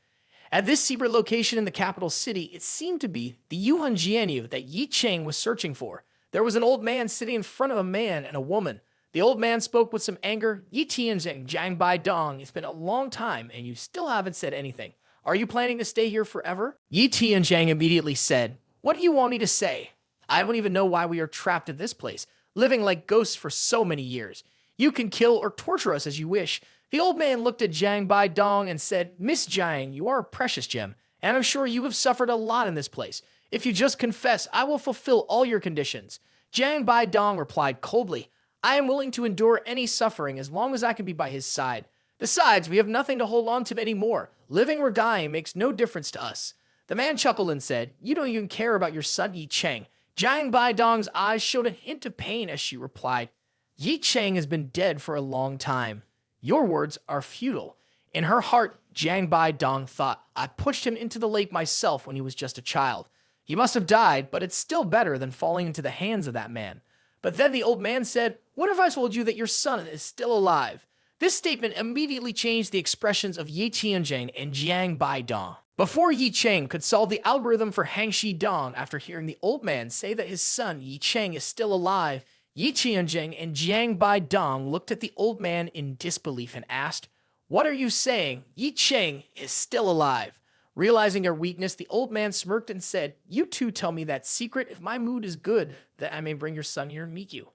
At this secret location in the capital city, it seemed to be the Yuhanjianyu that Ye Cheng was searching for. There was an old man sitting in front of a man and a woman. The old man spoke with some anger. Ye Tianzheng, Jiang Bai Dong, it's been a long time and you still haven't said anything. Are you planning to stay here forever? Ye Tianzheng immediately said, what do you want me to say? I don't even know why we are trapped in this place, living like ghosts for so many years. You can kill or torture us as you wish. The old man looked at Jiang Bai Dong and said, Miss Jiang, you are a precious gem, and I'm sure you have suffered a lot in this place. If you just confess, I will fulfill all your conditions. Jiang Bai Dong replied coldly, I am willing to endure any suffering as long as I can be by his side. Besides, we have nothing to hold on to anymore. Living or dying makes no difference to us. The man chuckled and said, you don't even care about your son Ye Cheng. Jiang Bai Dong's eyes showed a hint of pain as she replied, Ye Cheng has been dead for a long time. Your words are futile. In her heart, Jiang Bai Dong thought, I pushed him into the lake myself when he was just a child. He must have died, but it's still better than falling into the hands of that man. But then the old man said, what if I told you that your son is still alive? This statement immediately changed the expressions of Ye Tianzheng and Jiang Bai Dong. Before Ye Cheng could solve the algorithm for Hangxi Dong after hearing the old man say that his son Ye Cheng is still alive, Ye Tianzheng and Jiang Bai Dong looked at the old man in disbelief and asked, what are you saying? Ye Cheng is still alive. Realizing her weakness, the old man smirked and said, you two tell me that secret if my mood is good, that I may bring your son here and meet you.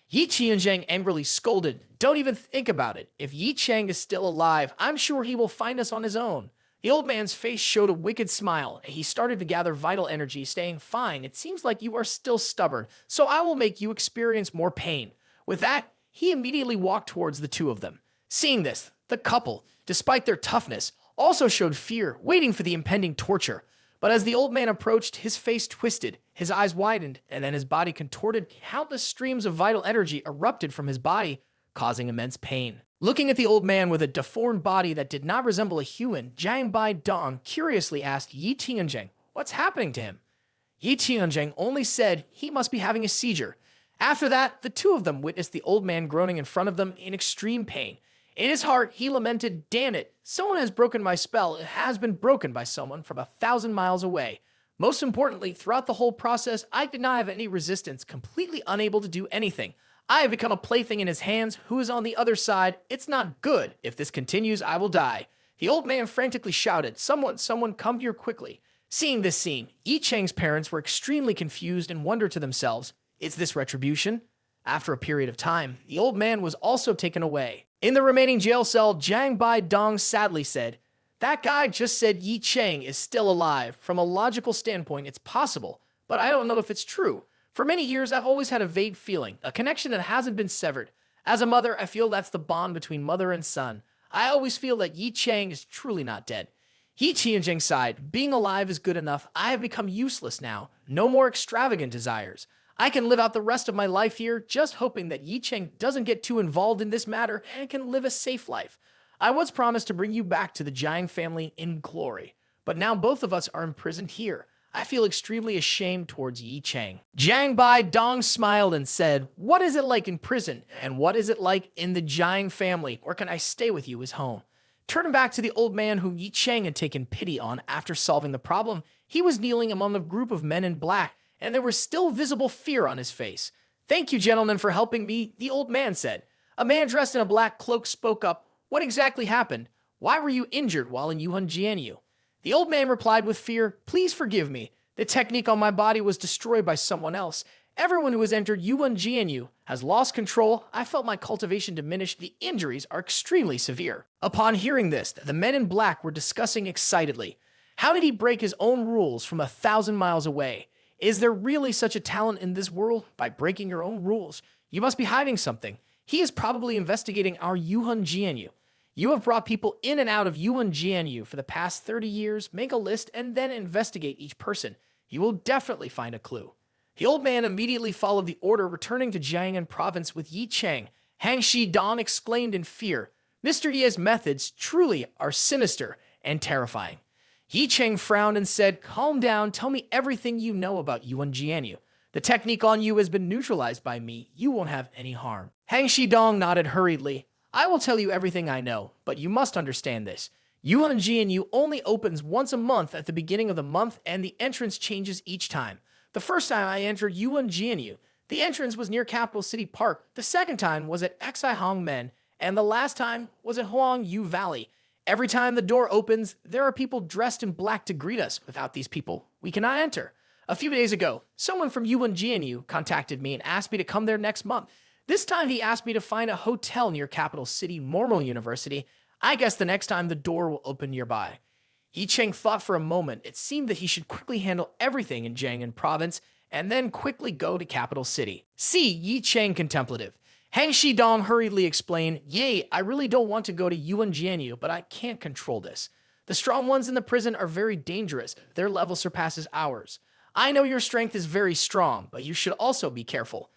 Ye Tianzheng angrily scolded, don't even think about it. If Ye Cheng is still alive, I'm sure he will find us on his own. The old man's face showed a wicked smile, and he started to gather vital energy, saying, fine, it seems like you are still stubborn, so I will make you experience more pain. With that, he immediately walked towards the two of them. Seeing this, the couple, despite their toughness, also showed fear, waiting for the impending torture. But as the old man approached, his face twisted, his eyes widened, and then his body contorted. Countless streams of vital energy erupted from his body, causing immense pain. Looking at the old man with a deformed body that did not resemble a human, Jiang Bai Dong curiously asked Ye Tianzheng, what's happening to him? Ye Tianzheng only said he must be having a seizure. After that, the two of them witnessed the old man groaning in front of them in extreme pain. In his heart, he lamented, damn it, someone has broken my spell. It has been broken by someone from 1,000 miles away. Most importantly, throughout the whole process, I did not have any resistance, completely unable to do anything. I have become a plaything in his hands. Who is on the other side? It's not good. If this continues, I will die. The old man frantically shouted, someone come here quickly. Seeing this scene, Ye Cheng's parents were extremely confused and wondered to themselves, is this retribution? After a period of time, the old man was also taken away. In the remaining jail cell, Jiang Bai Dong sadly said, that guy just said Ye Cheng is still alive. From a logical standpoint, it's possible, but I don't know if it's true. For many years, I've always had a vague feeling, a connection that hasn't been severed. As a mother, I feel that's the bond between mother and son. I always feel that Ye Cheng is truly not dead. Ye Tianzheng sighed, being alive is good enough. I have become useless now. No more extravagant desires. I can live out the rest of my life here, just hoping that Ye Cheng doesn't get too involved in this matter and can live a safe life. I was promised to bring you back to the Jiang family in glory, but now both of us are imprisoned here. I feel extremely ashamed towards Ye Cheng. Jiang Bai Dong smiled and said, what is it like in prison? And what is it like in the Jiang family? Or can I stay with you as home? Turning back to the old man whom Ye Cheng had taken pity on after solving the problem, he was kneeling among a group of men in black, and there was still visible fear on his face. Thank you, gentlemen, for helping me, the old man said. A man dressed in a black cloak spoke up. What exactly happened? Why were you injured while in Yuhanjianyu? The old man replied with fear, please forgive me. The technique on my body was destroyed by someone else. Everyone who has entered Yuhanjianyu has lost control. I felt my cultivation diminish. The injuries are extremely severe. Upon hearing this, the men in black were discussing excitedly. How did he break his own rules from 1,000 miles away? Is there really such a talent in this world? By breaking your own rules, you must be hiding something. He is probably investigating our Yuhanjianyu. You have brought people in and out of Yuhanjianyu for the past 30 years. Make a list and then investigate each person. You will definitely find a clue. The old man immediately followed the order, returning to Jiang'an province with Ye Cheng. Hangxi Dong exclaimed in fear, Mr. Ye's methods truly are sinister and terrifying. Ye Cheng frowned and said, calm down, tell me everything you know about Yuhanjianyu. The technique on you has been neutralized by me. You won't have any harm. Hangxi Dong nodded hurriedly. I will tell you everything I know, but you must understand this. unanswered only opens once a month at the beginning of the month, and the entrance changes each time. The first time I entered unanswered, the entrance was near Capital City Park. The second time was at Xi Hong Men, and the last time was at Huang Yu Valley. Every time the door opens, there are people dressed in black to greet us. Without these people, we cannot enter. A few days ago, someone from unanswered contacted me and asked me to come there next month. This time he asked me to find a hotel near Capital City Normal University. I guess the next time the door will open nearby. Ye Cheng thought for a moment. It seemed that he should quickly handle everything in Jiangnan province and then quickly go to Capital City. See Ye Cheng contemplative. Hang Shidong hurriedly explained, "Ye, I really don't want to go to unanswered, but I can't control this. The strong ones in the prison are very dangerous. Their level surpasses ours. I know your strength is very strong, but you should also be careful."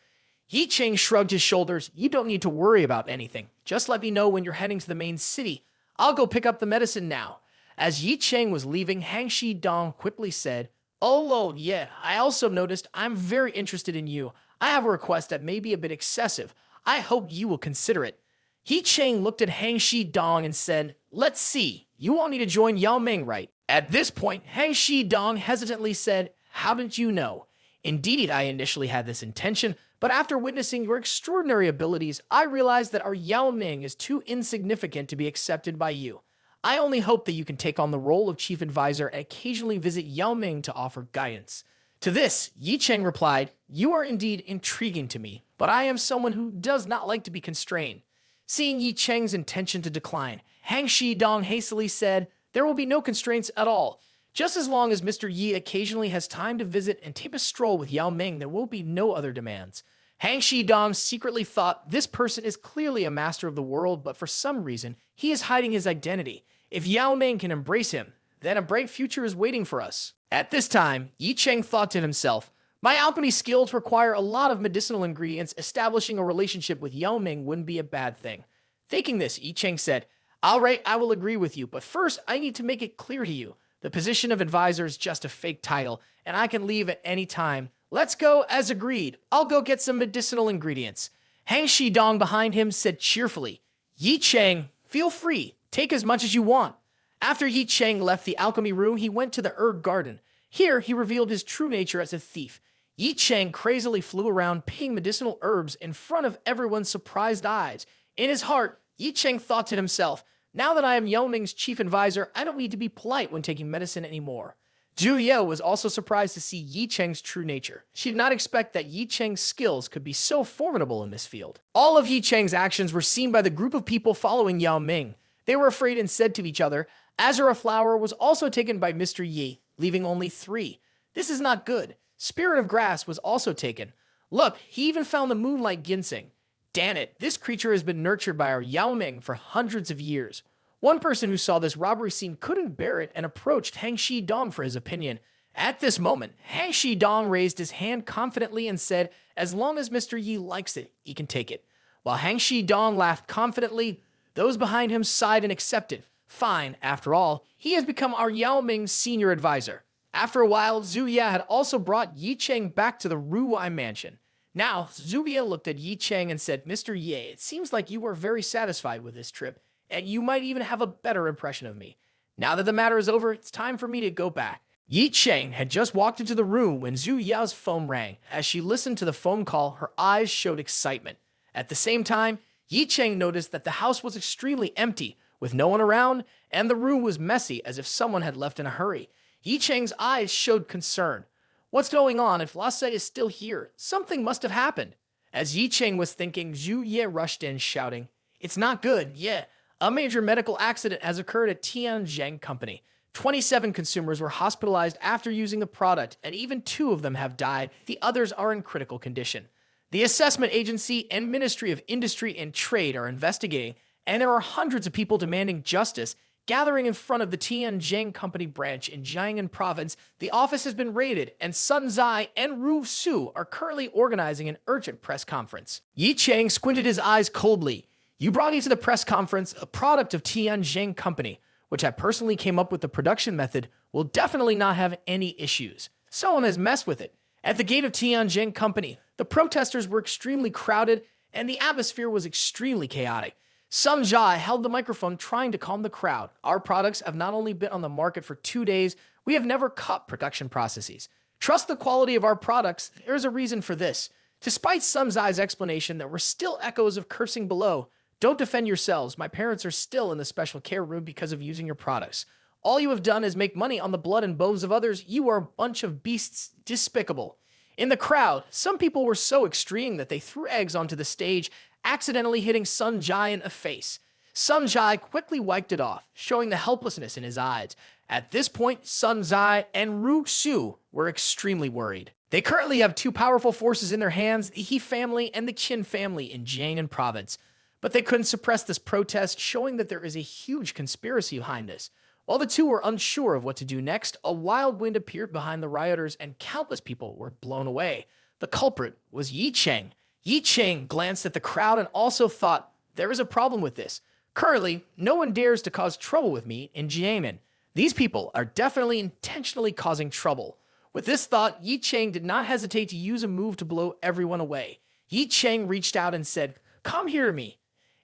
Ye Cheng shrugged his shoulders. "You don't need to worry about anything. Just let me know when you're heading to the main city. I'll go pick up the medicine now." As Ye Cheng was leaving, Hang Shidong quickly said, "Oh, Lord, yeah, I also noticed I'm very interested in you. I have a request that may be a bit excessive. I hope you will consider it." Ye Cheng looked at Hang Shidong and said, "Let's see. You want me to join Yao Ming, right?" At this point, Hang Shidong hesitantly said, "How did you know?" "Indeed, I initially had this intention, but after witnessing your extraordinary abilities, I realized that our Yao Ming is too insignificant to be accepted by you. I only hope that you can take on the role of chief advisor and occasionally visit Yao Ming to offer guidance." To this, Ye Cheng replied, "You are indeed intriguing to me, but I am someone who does not like to be constrained." Seeing Ye Cheng's intention to decline, Hang Shidong hastily said, "There will be no constraints at all. Just as long as Mr. Yi occasionally has time to visit and take a stroll with Yao Ming, there will be no other demands." Hang Shidong secretly thought, this person is clearly a master of the world, but for some reason, he is hiding his identity. If Yao Ming can embrace him, then a bright future is waiting for us. At this time, Ye Cheng thought to himself, "My alchemy skills require a lot of medicinal ingredients. Establishing a relationship with Yao Ming wouldn't be a bad thing." Thinking this, Ye Cheng said, "All right, I will agree with you, but first I need to make it clear to you. The position of advisor is just a fake title, and I can leave at any time. Let's go as agreed. I'll go get some medicinal ingredients." Hang Shidong behind him said cheerfully, "Ye Cheng, feel free. Take as much as you want." After Ye Cheng left the alchemy room, he went to the herb garden. Here, he revealed his true nature as a thief. Ye Cheng crazily flew around picking medicinal herbs in front of everyone's surprised eyes. In his heart, Ye Cheng thought to himself, "Now that I am Yao Ming's chief advisor, I don't need to be polite when taking medicine anymore." Zhu Ye was also surprised to see Ye Cheng's true nature. She did not expect that Ye Cheng's skills could be so formidable in this field. All of Ye Cheng's actions were seen by the group of people following Yao Ming. They were afraid and said to each other, "Azura flower was also taken by Mr. Yi, leaving only 3. This is not good." Spirit of grass was also taken. Look, he even found the moonlight ginseng. Damn it, this creature has been nurtured by our Yao Ming for hundreds of years. One person who saw this robbery scene couldn't bear it and approached Hang Shidong for his opinion. At this moment, Hang Shidong raised his hand confidently and said, "As long as Mr. Yi likes it, he can take it." While Hang Shidong laughed confidently, those behind him sighed and accepted. Fine, after all, he has become our Yao Ming's senior advisor. After a while, Zhu Ye had also brought Ye Cheng back to the Ruwai mansion. Now, Zhu Ye looked at Ye Cheng and said, "Mr. Ye, it seems like you are very satisfied with this trip, and you might even have a better impression of me. Now that the matter is over, it's time for me to go back." Ye Cheng had just walked into the room when Zhu Ye's phone rang. As she listened to the phone call, her eyes showed excitement. At the same time, Ye Cheng noticed that the house was extremely empty, with no one around, and the room was messy as if someone had left in a hurry. Ye Cheng's eyes showed concern. What's going on? If Lasse is still here, something must have happened. As Ye Cheng was thinking, Zhu Ye rushed in, shouting, "It's not good, yeah. A major medical accident has occurred at Tianjin Company. 27 consumers were hospitalized after using the product, and even 2 of them have died. The others are in critical condition. The assessment agency and Ministry of Industry and Trade are investigating, and there are hundreds of people demanding justice gathering in front of the Tianjin Company branch in Jiangnan Province. The office has been raided, and Sun Zai and Ru Su are currently organizing an urgent press conference." Ye Cheng squinted his eyes coldly. "You brought me to the press conference, a product of Tianjin Company, which I personally came up with the production method, will definitely not have any issues. Someone has messed with it. At the gate of Tianjin Company, the protesters were extremely crowded, and the atmosphere was extremely chaotic. Sun Jai held the microphone trying to calm the crowd. Our products have not only been on the market for 2 days, we have never cut production processes. Trust the quality of our products, there's a reason for this. Despite Sun Jai's explanation, there were still echoes of cursing below. Don't defend yourselves, my parents are still in the special care room because of using your products. All you have done is make money on the blood and bones of others, you are a bunch of beasts, despicable. In the crowd, some people were so extreme that they threw eggs onto the stage, accidentally hitting Sun Jai in the face. Sun Jai quickly wiped it off, showing the helplessness in his eyes. At this point, Sun Jai and Ru Xu were extremely worried. They currently have 2 powerful forces in their hands, the He family and the Qin family in Jiangnan province. But they couldn't suppress this protest, showing that there is a huge conspiracy behind this. While the two were unsure of what to do next, a wild wind appeared behind the rioters and countless people were blown away. The culprit was Ye Cheng. Ye Cheng glanced at the crowd and also thought, there is a problem with this. Currently, no one dares to cause trouble with me in Jiangnan. These people are definitely intentionally causing trouble. With this thought, Ye Cheng did not hesitate to use a move to blow everyone away. Ye Cheng reached out and said, "Come here to me."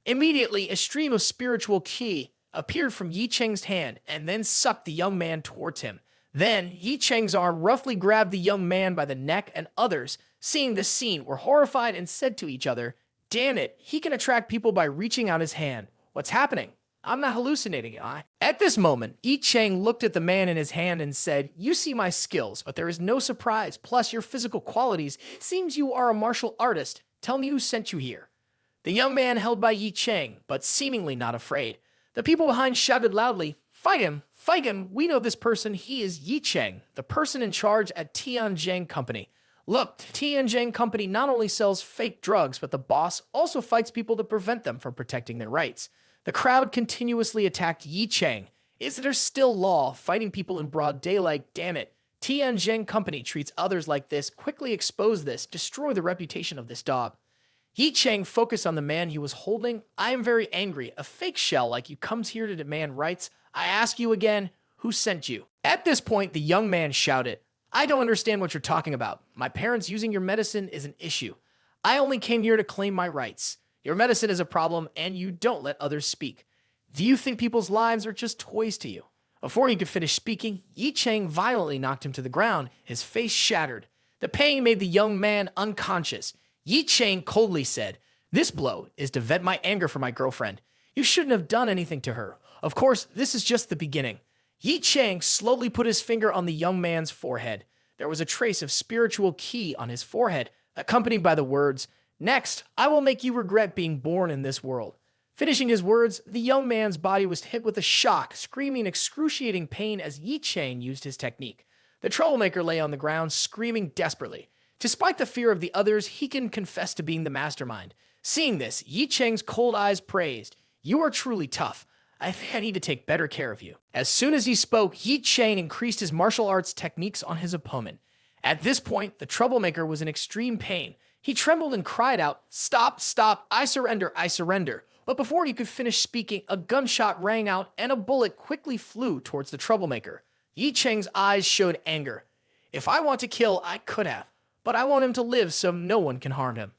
Immediately, a stream of spiritual qi appeared from Ye Cheng's hand and then sucked the young man towards him. Then, Ye Cheng's arm roughly grabbed the young man by the neck, and others, seeing this scene, were horrified and said to each other, "Damn it, he can attract people by reaching out his hand. What's happening? I'm not hallucinating, am I?" At this moment, Ye Cheng looked at the man in his hand and said, "You see my skills, but there is no surprise, plus your physical qualities. It seems you are a martial artist. Tell me who sent you here." The young man held by Ye Cheng, but seemingly not afraid. The people behind shouted loudly, "Fight him! Fight him! We know this person. He is Ye Cheng, the person in charge at Tianjin Company. Look, Tianjin Company not only sells fake drugs, but the boss also fights people to prevent them from protecting their rights." The crowd continuously attacked Ye Cheng. Is there still law fighting people in broad daylight? Damn it. Tianjin Company treats others like this, quickly expose this, destroy the reputation of this dog. Ye Cheng focused on the man he was holding. "I am very angry. A fake shell like you comes here to demand rights. I ask you again, who sent you?" At this point, the young man shouted, "I don't understand what you're talking about. My parents using your medicine is an issue. I only came here to claim my rights. Your medicine is a problem, and you don't let others speak. Do you think people's lives are just toys to you?" Before he could finish speaking, Ye Cheng violently knocked him to the ground. His face shattered. The pain made the young man unconscious. Ye Cheng coldly said, "This blow is to vent my anger for my girlfriend. You shouldn't have done anything to her. Of course, this is just the beginning." Ye Cheng slowly put his finger on the young man's forehead. There was a trace of spiritual qi on his forehead, accompanied by the words, "Next, I will make you regret being born in this world." Finishing his words, the young man's body was hit with a shock, screaming excruciating pain as Ye Cheng used his technique. The troublemaker lay on the ground, screaming desperately. Despite the fear of the others, he can confess to being the mastermind. Seeing this, Ye Cheng's cold eyes praised, "You are truly tough. I think I need to take better care of you." As soon as he spoke, Ye Cheng increased his martial arts techniques on his opponent. At this point, the troublemaker was in extreme pain. He trembled and cried out, "Stop, stop, I surrender, I surrender." But before he could finish speaking, a gunshot rang out and a bullet quickly flew towards the troublemaker. Ye Cheng's eyes showed anger. "If I want to kill, I could have, but I want him to live so no one can harm him."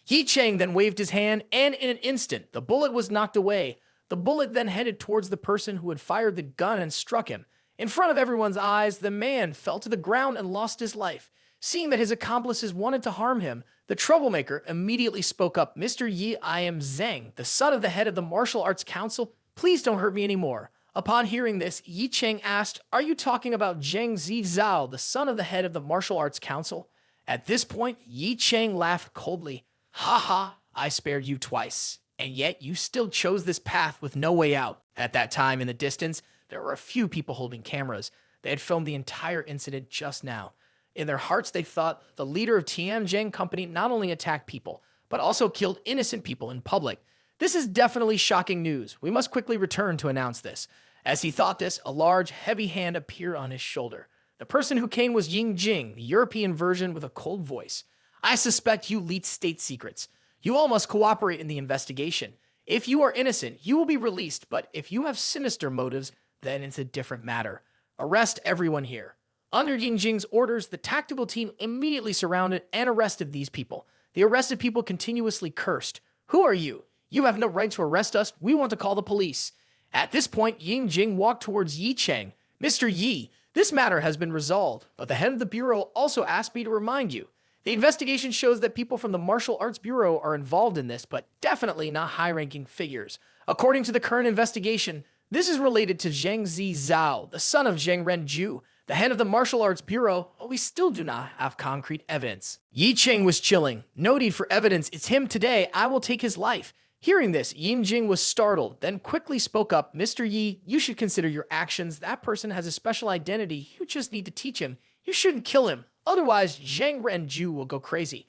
Ye Cheng then waved his hand, and in an instant, the bullet was knocked away. The bullet then headed towards the person who had fired the gun and struck him. In front of everyone's eyes, the man fell to the ground and lost his life. Seeing that his accomplices wanted to harm him, the troublemaker immediately spoke up, "Mr. Yi, I am Zheng, the son of the head of the Martial Arts Council. Please don't hurt me anymore." Upon hearing this, Ye Cheng asked, "Are you talking about Zheng Zizao, the son of the head of the Martial Arts Council?" At this point, Ye Cheng laughed coldly. "Ha ha, I spared you twice, and yet you still chose this path with no way out." At that time, in the distance, there were a few people holding cameras. They had filmed the entire incident just now. In their hearts, they thought the leader of Tianjin Company not only attacked people, but also killed innocent people in public. This is definitely shocking news. We must quickly return to announce this. As he thought this, a large, heavy hand appeared on his shoulder. The person who came was Ying Jing, the European version with a cold voice. "I suspect you leaked state secrets. You all must cooperate in the investigation. If you are innocent, you will be released, but if you have sinister motives, then it's a different matter. Arrest everyone here." Under Ying Jing's orders, the tactical team immediately surrounded and arrested these people. The arrested people continuously cursed. "Who are you? You have no right to arrest us. We want to call the police. At this point, Ye Cheng walked towards Ye Cheng. Mr. Yi, this matter has been resolved, but the head of the Bureau also asked me to remind you. The investigation shows that people from the Martial Arts Bureau are involved in this, but definitely not high-ranking figures. According to the current investigation, this is related to Zhang Zi Zhao, the son of Zhang Renju, the head of the Martial Arts Bureau, but we still do not have concrete evidence. Ye Cheng was chilling. No need for evidence. It's him today. I will take his life. Hearing this, Ye Cheng was startled, then quickly spoke up. Mr. Yi, you should consider your actions. That person has a special identity. You just need to teach him. You shouldn't kill him. Otherwise, Zhang Renju will go crazy.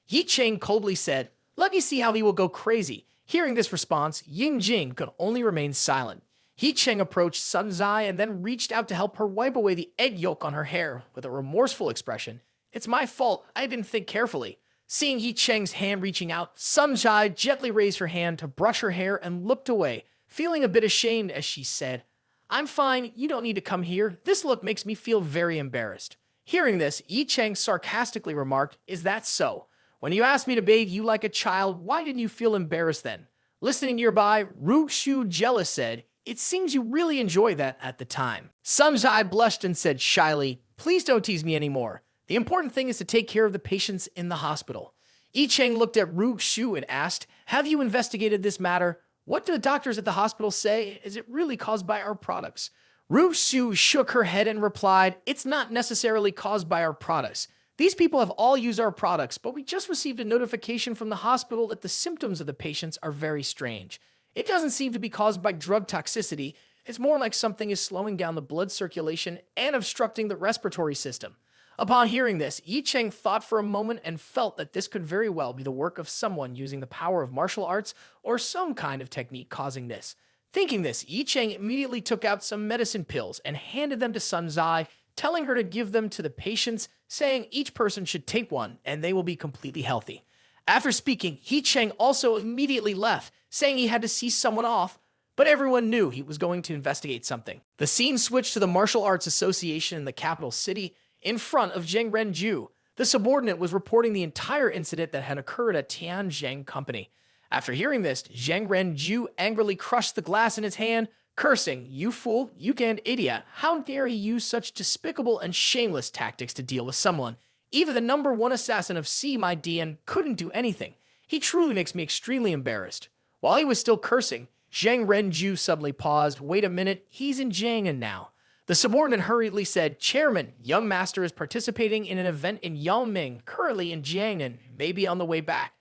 Ye Cheng coldly said, let me see how he will go crazy. Hearing this response, Ye Cheng could only remain silent. Ye Cheng approached Sun Zai and then reached out to help her wipe away the egg yolk on her hair with a remorseful expression. It's my fault. I didn't think carefully. Seeing Ye Cheng's hand reaching out, Sun Zai gently raised her hand to brush her hair and looked away, feeling a bit ashamed as she said, I'm fine. You don't need to come here. This look makes me feel very embarrassed. Hearing this, Ye Cheng sarcastically remarked, is that so? When you asked me to bathe you like a child, why didn't you feel embarrassed then? Listening nearby, Ru Shu jealous said, it seems you really enjoy that at the time. Sun Zai blushed and said shyly, please don't tease me anymore. The important thing is to take care of the patients in the hospital. Ye Cheng looked at Ru Shu and asked, have you investigated this matter? What do the doctors at the hospital say? Is it really caused by our products? Ru Shu shook her head and replied, it's not necessarily caused by our products. These people have all used our products, but we just received a notification from the hospital that the symptoms of the patients are very strange. It doesn't seem to be caused by drug toxicity. It's more like something is slowing down the blood circulation and obstructing the respiratory system. Upon hearing this, Ye Cheng thought for a moment and felt that this could very well be the work of someone using the power of martial arts or some kind of technique causing this. Thinking this, Ye Cheng immediately took out some medicine pills and handed them to Sun Zai, telling her to give them to the patients, saying each person should take one and they will be completely healthy. After speaking, Ye Cheng also immediately left, saying he had to see someone off, but everyone knew he was going to investigate something. The scene switched to the Martial Arts Association in the capital city in front of Zhang Renju. The subordinate was reporting the entire incident that had occurred at Tianjiang Company. After hearing this, Zhang Renju angrily crushed the glass in his hand, cursing, you fool, you damned idiot, how dare he use such despicable and shameless tactics to deal with someone? Even the #1 assassin of C, my DN, couldn't do anything. He truly makes me extremely embarrassed. While he was still cursing, Zhang Renju suddenly paused. Wait a minute, he's in Jiangnan now. The subordinate hurriedly said, Chairman, young master is participating in an event in Yaoming, currently in Jiangnan, maybe on the way back.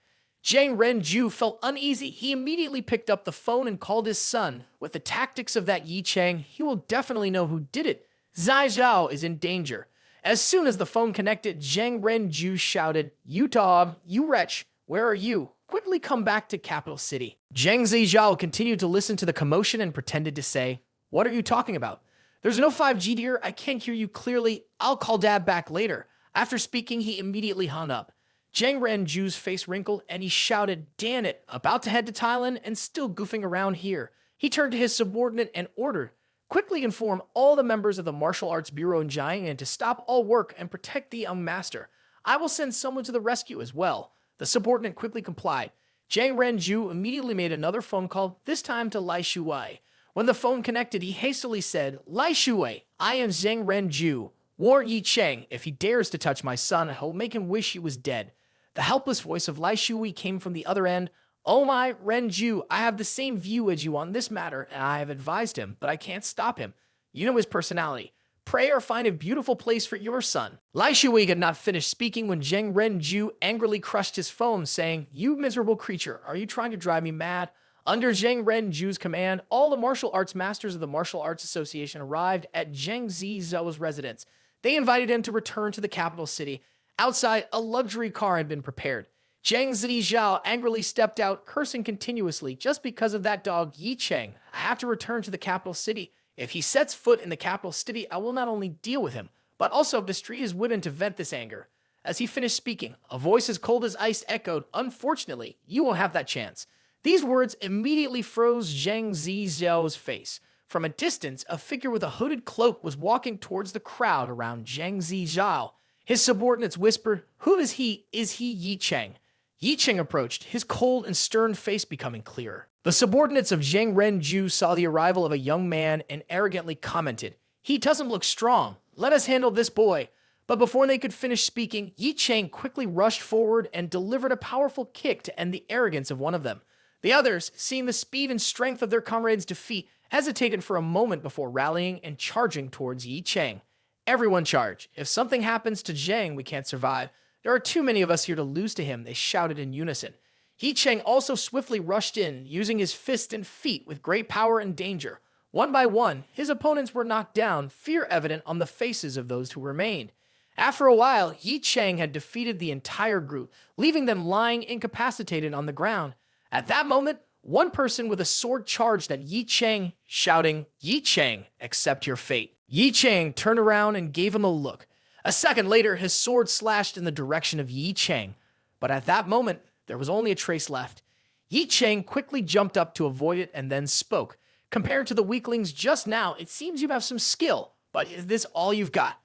Zhang Renju felt uneasy. He immediately picked up the phone and called his son. With the tactics of that Ye Cheng, he will definitely know who did it. Zai Zhao is in danger. As soon as the phone connected, Zhang Renju shouted, you dog, you wretch, where are you? Quickly come back to capital city. Zhang Zizhao continued to listen to the commotion and pretended to say, what are you talking about? There's no 5G here. I can't hear you clearly. I'll call Dad back later. After speaking, he immediately hung up. Zhang Renju's face wrinkled and he shouted, damn it, about to head to Thailand and still goofing around here. He turned to his subordinate and ordered, quickly inform all the members of the Martial Arts Bureau in Jiangnan to stop all work and protect the young master. I will send someone to the rescue as well. The subordinate quickly complied. Zhang Renju immediately made another phone call, this time to Lai Shuwei. When the phone connected, he hastily said, Lai Shuwei, I am Zhang Renju. Warn Ye Cheng, if he dares to touch my son, I'll make him wish he was dead. The helpless voice of Lai Shuwei came from the other end. Oh my, Renju, I have the same view as you on this matter, and I have advised him, but I can't stop him. You know his personality. Pray or find a beautiful place for your son. Lai Shuwei had not finished speaking when Zhang Renju angrily crushed his phone, saying, you miserable creature, are you trying to drive me mad? Under Zhang Renju's command, all the martial arts masters of the Martial Arts Association arrived at Zhang Zizhou's residence. They invited him to return to the capital city. Outside, a luxury car had been prepared. Zhang Zizhou angrily stepped out, cursing continuously, just because of that dog Ye Cheng. I have to return to the capital city. If he sets foot in the capital city, I will not only deal with him, but also destroy his women to vent this anger. As he finished speaking, a voice as cold as ice echoed, unfortunately, you won't have that chance. These words immediately froze Zhang Zizhou's face. From a distance, a figure with a hooded cloak was walking towards the crowd around Zhang Zizhou. His subordinates whispered, who is he? Is he Ye Cheng? Ye Cheng approached, his cold and stern face becoming clearer. The subordinates of Zhang Renju saw the arrival of a young man and arrogantly commented, "He doesn't look strong. Let us handle this boy." But before they could finish speaking, Ye Cheng quickly rushed forward and delivered a powerful kick to end the arrogance of one of them. The others, seeing the speed and strength of their comrade's defeat, hesitated for a moment before rallying and charging towards Ye Cheng. "Everyone charge. If something happens to Zhang, we can't survive. There are too many of us here to lose to him," they shouted in unison. Ye Cheng also swiftly rushed in, using his fists and feet with great power and danger. One by one, his opponents were knocked down, fear evident on the faces of those who remained. After a while, Ye Cheng had defeated the entire group, leaving them lying incapacitated on the ground. At that moment, one person with a sword charged at Ye Cheng, shouting, "Ye Cheng, accept your fate." Ye Cheng turned around and gave him a look. A second later, his sword slashed in the direction of Ye Cheng. But at that moment, there was only a trace left. Ye Cheng quickly jumped up to avoid it and then spoke. "Compared to the weaklings just now, it seems you have some skill, but is this all you've got?"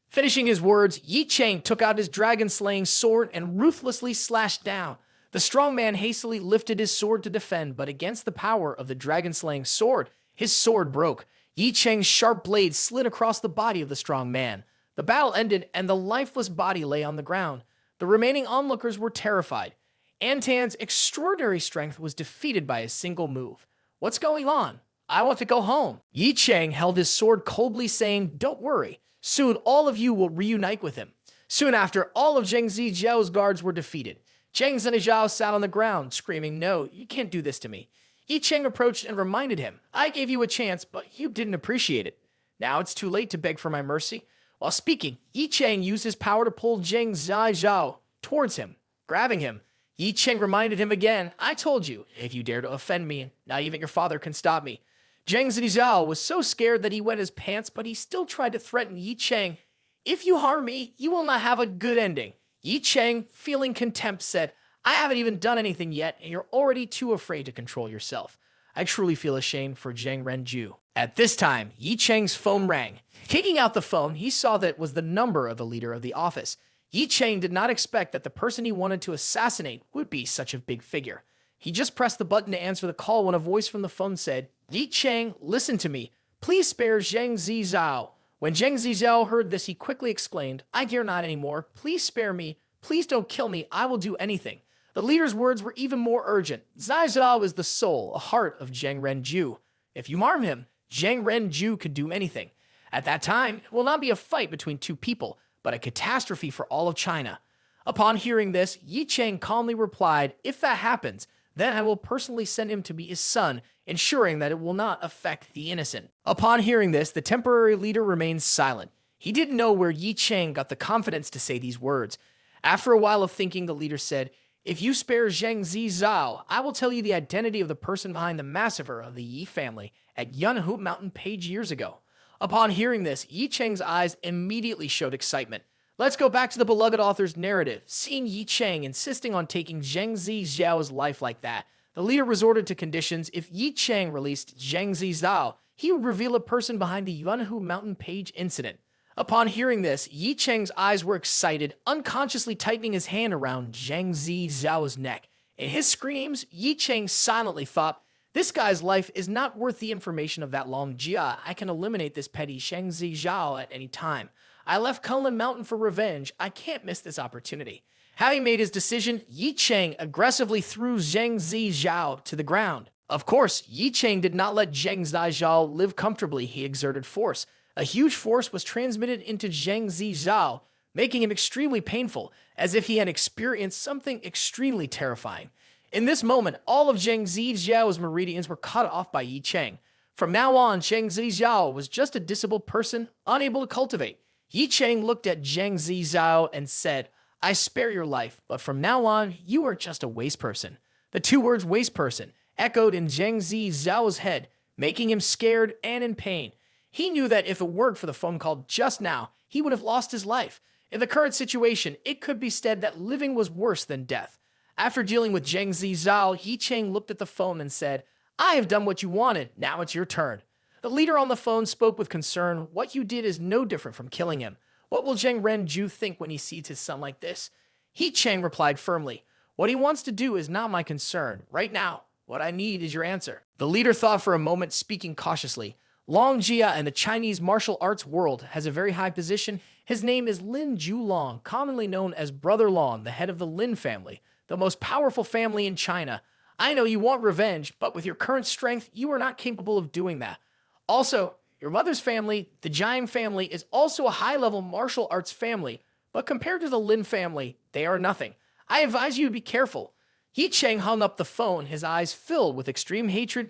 Finishing his words, Ye Cheng took out his dragon-slaying sword and ruthlessly slashed down. The strong man hastily lifted his sword to defend, but against the power of the dragon-slaying sword, his sword broke. Ye Cheng's sharp blade slid across the body of the strong man. The battle ended, and the lifeless body lay on the ground. The remaining onlookers were terrified. Antan's extraordinary strength was defeated by a single move. "What's going on? I want to go home." Ye Cheng held his sword coldly, saying, "Don't worry. Soon all of you will reunite with him." Soon after, all of Zheng Zijiao's guards were defeated. Zheng Zijiao sat on the ground, screaming, "No, you can't do this to me." Ye Cheng approached and reminded him, "I gave you a chance, but you didn't appreciate it. Now it's too late to beg for my mercy." While speaking, Ye Cheng used his power to pull Zheng Zijiao towards him, grabbing him. Ye Cheng reminded him again, "I told you, if you dare to offend me, not even your father can stop me." Zheng Zijiao was so scared that he wet his pants, but he still tried to threaten Ye Cheng. "If you harm me, you will not have a good ending." Ye Cheng, feeling contempt, said, "I haven't even done anything yet, and you're already too afraid to control yourself. I truly feel ashamed for Zheng Renju." At this time, Ye Cheng's phone rang. Taking out the phone, he saw that it was the number of the leader of the office. Ye Cheng did not expect that the person he wanted to assassinate would be such a big figure. He just pressed the button to answer the call when a voice from the phone said, "Ye Cheng, listen to me. Please spare Zheng Zijiao." When Zheng Zijiao heard this, he quickly exclaimed, "I dare not anymore. Please spare me. Please don't kill me. I will do anything." The leader's words were even more urgent. Zijiao is the soul, a heart of Zheng Renju. If you harm him, Zheng Renju could do anything. At that time, it will not be a fight between two people, but a catastrophe for all of China. Upon hearing this, Ye Cheng calmly replied, "If that happens, then I will personally send him to be his son, ensuring that it will not affect the innocent." Upon hearing this, the temporary leader remained silent. He didn't know where Ye Cheng got the confidence to say these words. After a while of thinking, the leader said, "If you spare Zheng Zijiao, I will tell you the identity of the person behind the massacre of the Yi family at Yunhu Mountain Page years ago." Upon hearing this, Ye Cheng's eyes immediately showed excitement. Let's go back to the beloved author's narrative. Seeing Ye Cheng insisting on taking Zheng Zijiao's life like that, the leader resorted to conditions. If Ye Cheng released Zheng Zijiao, he would reveal a person behind the Yunhu Mountain Page incident. Upon hearing this, Ye Cheng's eyes were excited, unconsciously tightening his hand around Zheng Zijiao's neck. In his screams, Ye Cheng silently thought, "This guy's life is not worth the information of that long Jia. I can eliminate this petty Zheng Zijiao at any time. I left Kunlun Mountain for revenge. I can't miss this opportunity." Having made his decision, Ye Cheng aggressively threw Zheng Zijiao to the ground. Of course, Ye Cheng did not let Zheng Zijiao live comfortably. He exerted force. A huge force was transmitted into Zheng Zijiao, making him extremely painful, as if he had experienced something extremely terrifying. In this moment, all of Zheng Zijiao's meridians were cut off by Ye Cheng. From now on, Zheng Zijiao was just a disabled person, unable to cultivate. Ye Cheng looked at Zheng Zijiao and said, "I spare your life, but from now on, you are just a waste person." The two words waste person echoed in Zheng Zijiao's head, making him scared and in pain. He knew that if it weren't for the phone call just now, he would have lost his life. In the current situation, it could be said that living was worse than death. After dealing with Zheng Zijiao, Ye Cheng looked at the phone and said, "I have done what you wanted, now it's your turn." The leader on the phone spoke with concern. "What you did is no different from killing him. What will Zheng Renju think when he sees his son like this?" Ye Cheng replied firmly, What he wants to do is not my concern. Right now, what I need is your answer. The leader thought for a moment, speaking cautiously. Long Jia in the Chinese martial arts world has a very high position. His name is Lin Long, commonly known as Brother Long, the head of the Lin family, the most powerful family in China. I know you want revenge, but with your current strength, you are not capable of doing that. Also, your mother's family, the Jiang family, is also a high-level martial arts family, but compared to the Lin family, they are nothing. I advise you to be careful. Ye Cheng hung up the phone, his eyes filled with extreme hatred,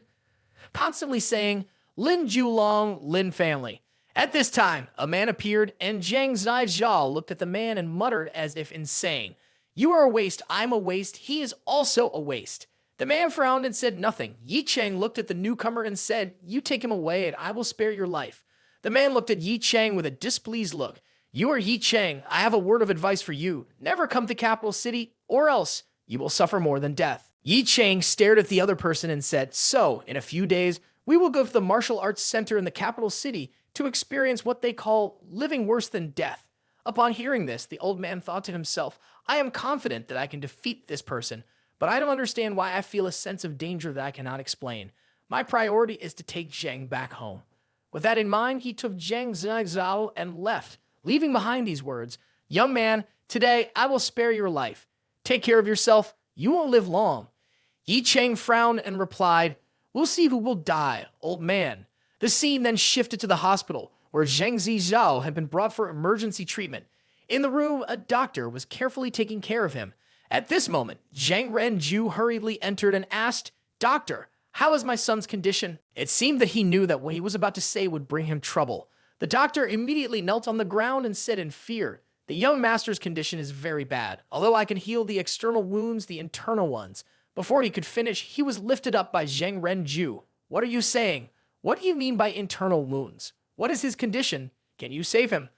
constantly saying, Lin Long, Lin family. At this time, a man appeared, and Zhang Zizhao looked at the man and muttered as if insane. You are a waste, I'm a waste, he is also a waste. The man frowned and said nothing. Ye Cheng looked at the newcomer and said, You take him away and I will spare your life. The man looked at Ye Cheng with a displeased look. You are Ye Cheng, I have a word of advice for you. Never come to capital city, or else you will suffer more than death. Ye Cheng stared at the other person and said, So, in a few days, we will go to the martial arts center in the capital city to experience what they call living worse than death. Upon hearing this, the old man thought to himself, I am confident that I can defeat this person, but I don't understand why I feel a sense of danger that I cannot explain. My priority is to take Zheng back home. With that in mind, he took Zhang Zizhao and left, leaving behind these words, Young man, today I will spare your life. Take care of yourself, you won't live long. Ye Cheng frowned and replied, We'll see who will die, old man. The scene then shifted to the hospital, where Zhang Zizhao had been brought for emergency treatment. In the room, a doctor was carefully taking care of him. At this moment, Zhang Renju hurriedly entered and asked, Doctor, how is my son's condition? It seemed that he knew that what he was about to say would bring him trouble. The doctor immediately knelt on the ground and said in fear, The young master's condition is very bad. Although I can heal the external wounds, the internal ones. Before he could finish, he was lifted up by Zhang Renju. What are you saying? What do you mean by internal wounds? What is his condition? Can you save him?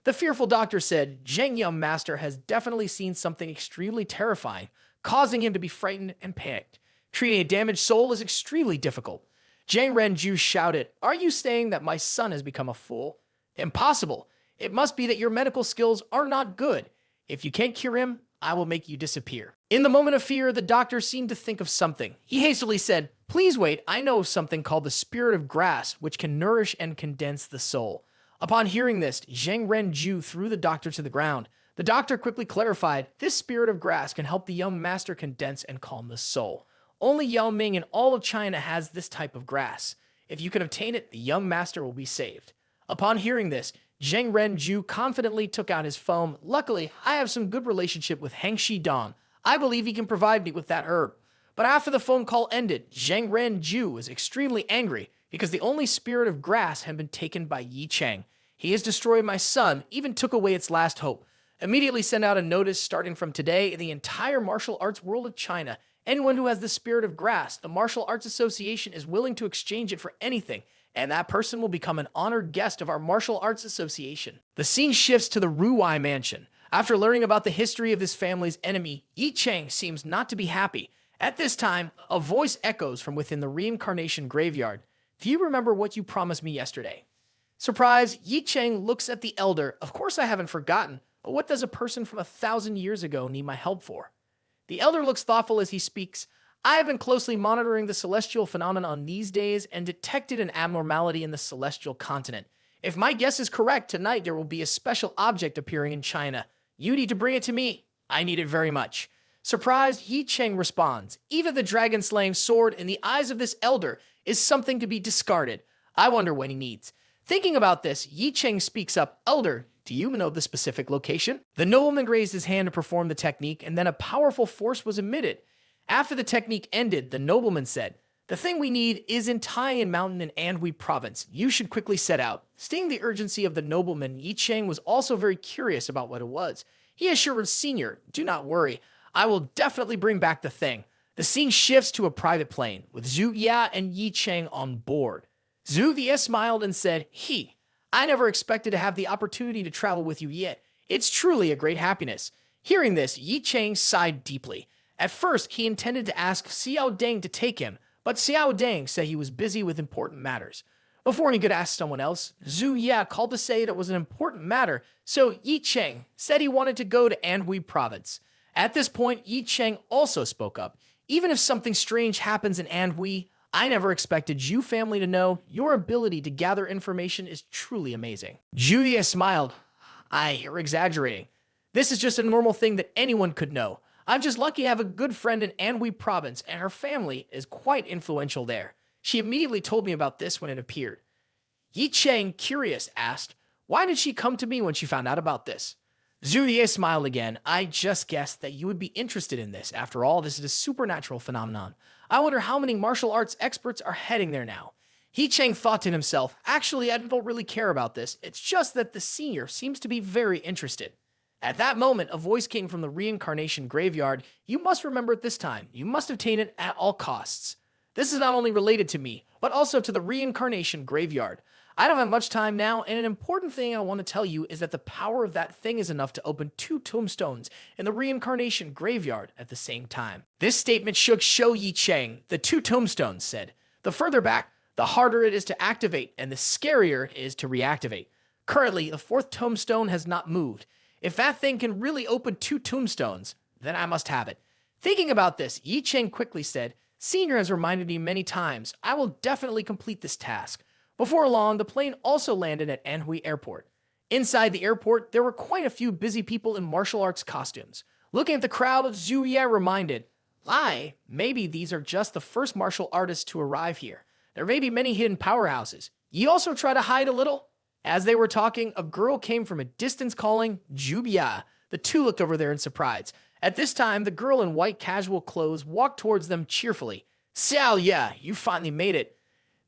The fearful doctor said, Zheng young master has definitely seen something extremely terrifying, causing him to be frightened and panicked. Treating a damaged soul is extremely difficult. Zhang Renju shouted, Are you saying that my son has become a fool? Impossible. It must be that your medical skills are not good. If you can't cure him, I will make you disappear. In the moment of fear, the doctor seemed to think of something. He hastily said, Please wait, I know of something called the spirit of grass, which can nourish and condense the soul. Upon hearing this, Zhang Renju threw the doctor to the ground. The doctor quickly clarified, This spirit of grass can help the young master condense and calm the soul. Only Yao Ming in all of China has this type of grass. If you can obtain it, the young master will be saved. Upon hearing this, Zhang Renju confidently took out his phone. Luckily, I have some good relationship with Heng Shidong. I believe he can provide me with that herb. But after the phone call ended, Zhang Renju was extremely angry because the only spirit of grass had been taken by Ye Cheng. He has destroyed my son, even took away its last hope. Immediately send out a notice starting from today in the entire martial arts world of China. Anyone who has the spirit of grass, the Martial Arts Association is willing to exchange it for anything, and that person will become an honored guest of our Martial Arts Association. The scene shifts to the Ruwai mansion. After learning about the history of this family's enemy, Ye Cheng seems not to be happy. At this time, a voice echoes from within the reincarnation graveyard. Do you remember what you promised me yesterday? Surprised, Ye Cheng looks at the elder. Of course I haven't forgotten, but what does a person from 1,000 years ago need my help for? The elder looks thoughtful as he speaks. I have been closely monitoring the celestial phenomenon these days and detected an abnormality in the celestial continent. If my guess is correct, tonight there will be a special object appearing in China. You need to bring it to me. I need it very much. Surprised, Ye Cheng responds, Even the dragon-slaying sword in the eyes of this elder is something to be discarded. I wonder what he needs. Thinking about this, Ye Cheng speaks up, Elder, do you know the specific location? The nobleman raised his hand to perform the technique, and then a powerful force was emitted. After the technique ended, the nobleman said, The thing we need is in Taiyan Mountain in Anhui province. You should quickly set out. Seeing the urgency of the nobleman, Ye Cheng was also very curious about what it was. He assured Senior, Do not worry. I will definitely bring back the thing. The scene shifts to a private plane, with Zhu Ya and Ye Cheng on board. Zhu Ya smiled and said, I never expected to have the opportunity to travel with you yet. It's truly a great happiness. Hearing this, Ye Cheng sighed deeply. At first, he intended to ask Xiao Deng to take him, but Xiao Deng said he was busy with important matters. Before he could ask someone else, Zhu Ya called to say that it was an important matter, so Ye Cheng said he wanted to go to Anhui province. At this point, Ye Cheng also spoke up. Even if something strange happens in Anhui, I never expected Zhu family to know. Your ability to gather information is truly amazing. Zhu Ye smiled. You're exaggerating. This is just a normal thing that anyone could know. I'm just lucky to have a good friend in Anhui province, and her family is quite influential there. She immediately told me about this when it appeared. Ye Cheng, curious, asked, why did she come to me when she found out about this? Zhu Ye smiled again. I just guessed that you would be interested in this. After all, this is a supernatural phenomenon. I wonder how many martial arts experts are heading there now. Ye Cheng thought to himself, actually, I don't really care about this. It's just that the senior seems to be very interested. At that moment, a voice came from the reincarnation graveyard. You must remember it this time. You must obtain it at all costs. This is not only related to me, but also to the reincarnation graveyard. I don't have much time now, and an important thing I want to tell you is that the power of that thing is enough to open 2 tombstones in the reincarnation graveyard at the same time. This statement shook Ye Cheng. The 2 tombstones said, the further back, the harder it is to activate, and the scarier it is to reactivate. Currently, the 4th tombstone has not moved. If that thing can really open 2 tombstones, then I must have it. Thinking about this, Ye Cheng quickly said, Senior has reminded me many times. I will definitely complete this task. Before long, the plane also landed at Anhui Airport. Inside the airport, there were quite a few busy people in martial arts costumes. Looking at the crowd, Zhu Ye reminded, maybe these are just the first martial artists to arrive here. There may be many hidden powerhouses. You also try to hide a little? As they were talking, a girl came from a distance calling, Jubia. The 2 looked over there in surprise. At this time, the girl in white casual clothes walked towards them cheerfully. Xiao Ye, you finally made it.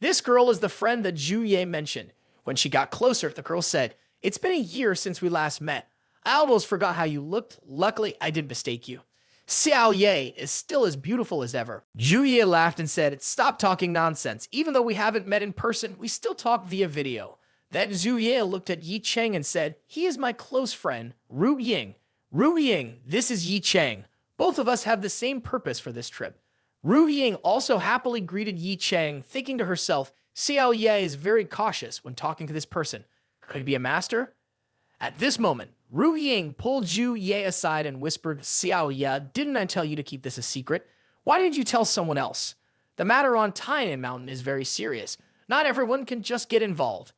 This girl is the friend that Zhu Ye mentioned. When she got closer, the girl said, it's been a year since we last met. I almost forgot how you looked. Luckily, I didn't mistake you. Xiao Ye is still as beautiful as ever. Zhu Ye laughed and said, stop talking nonsense. Even though we haven't met in person, we still talk via video. Then Zhu Ye looked at Ye Cheng and said, he is my close friend, Ru Ying. Ru Ying, this is Ye Cheng. Both of us have the same purpose for this trip. Ru Ying also happily greeted Ye Cheng, thinking to herself, Xiao Ye is very cautious when talking to this person. Could he be a master? At this moment, Ru Ying pulled Zhu Ye aside and whispered, Xiao Ye, didn't I tell you to keep this a secret? Why didn't you tell someone else? The matter on Tainan Mountain is very serious. Not everyone can just get involved.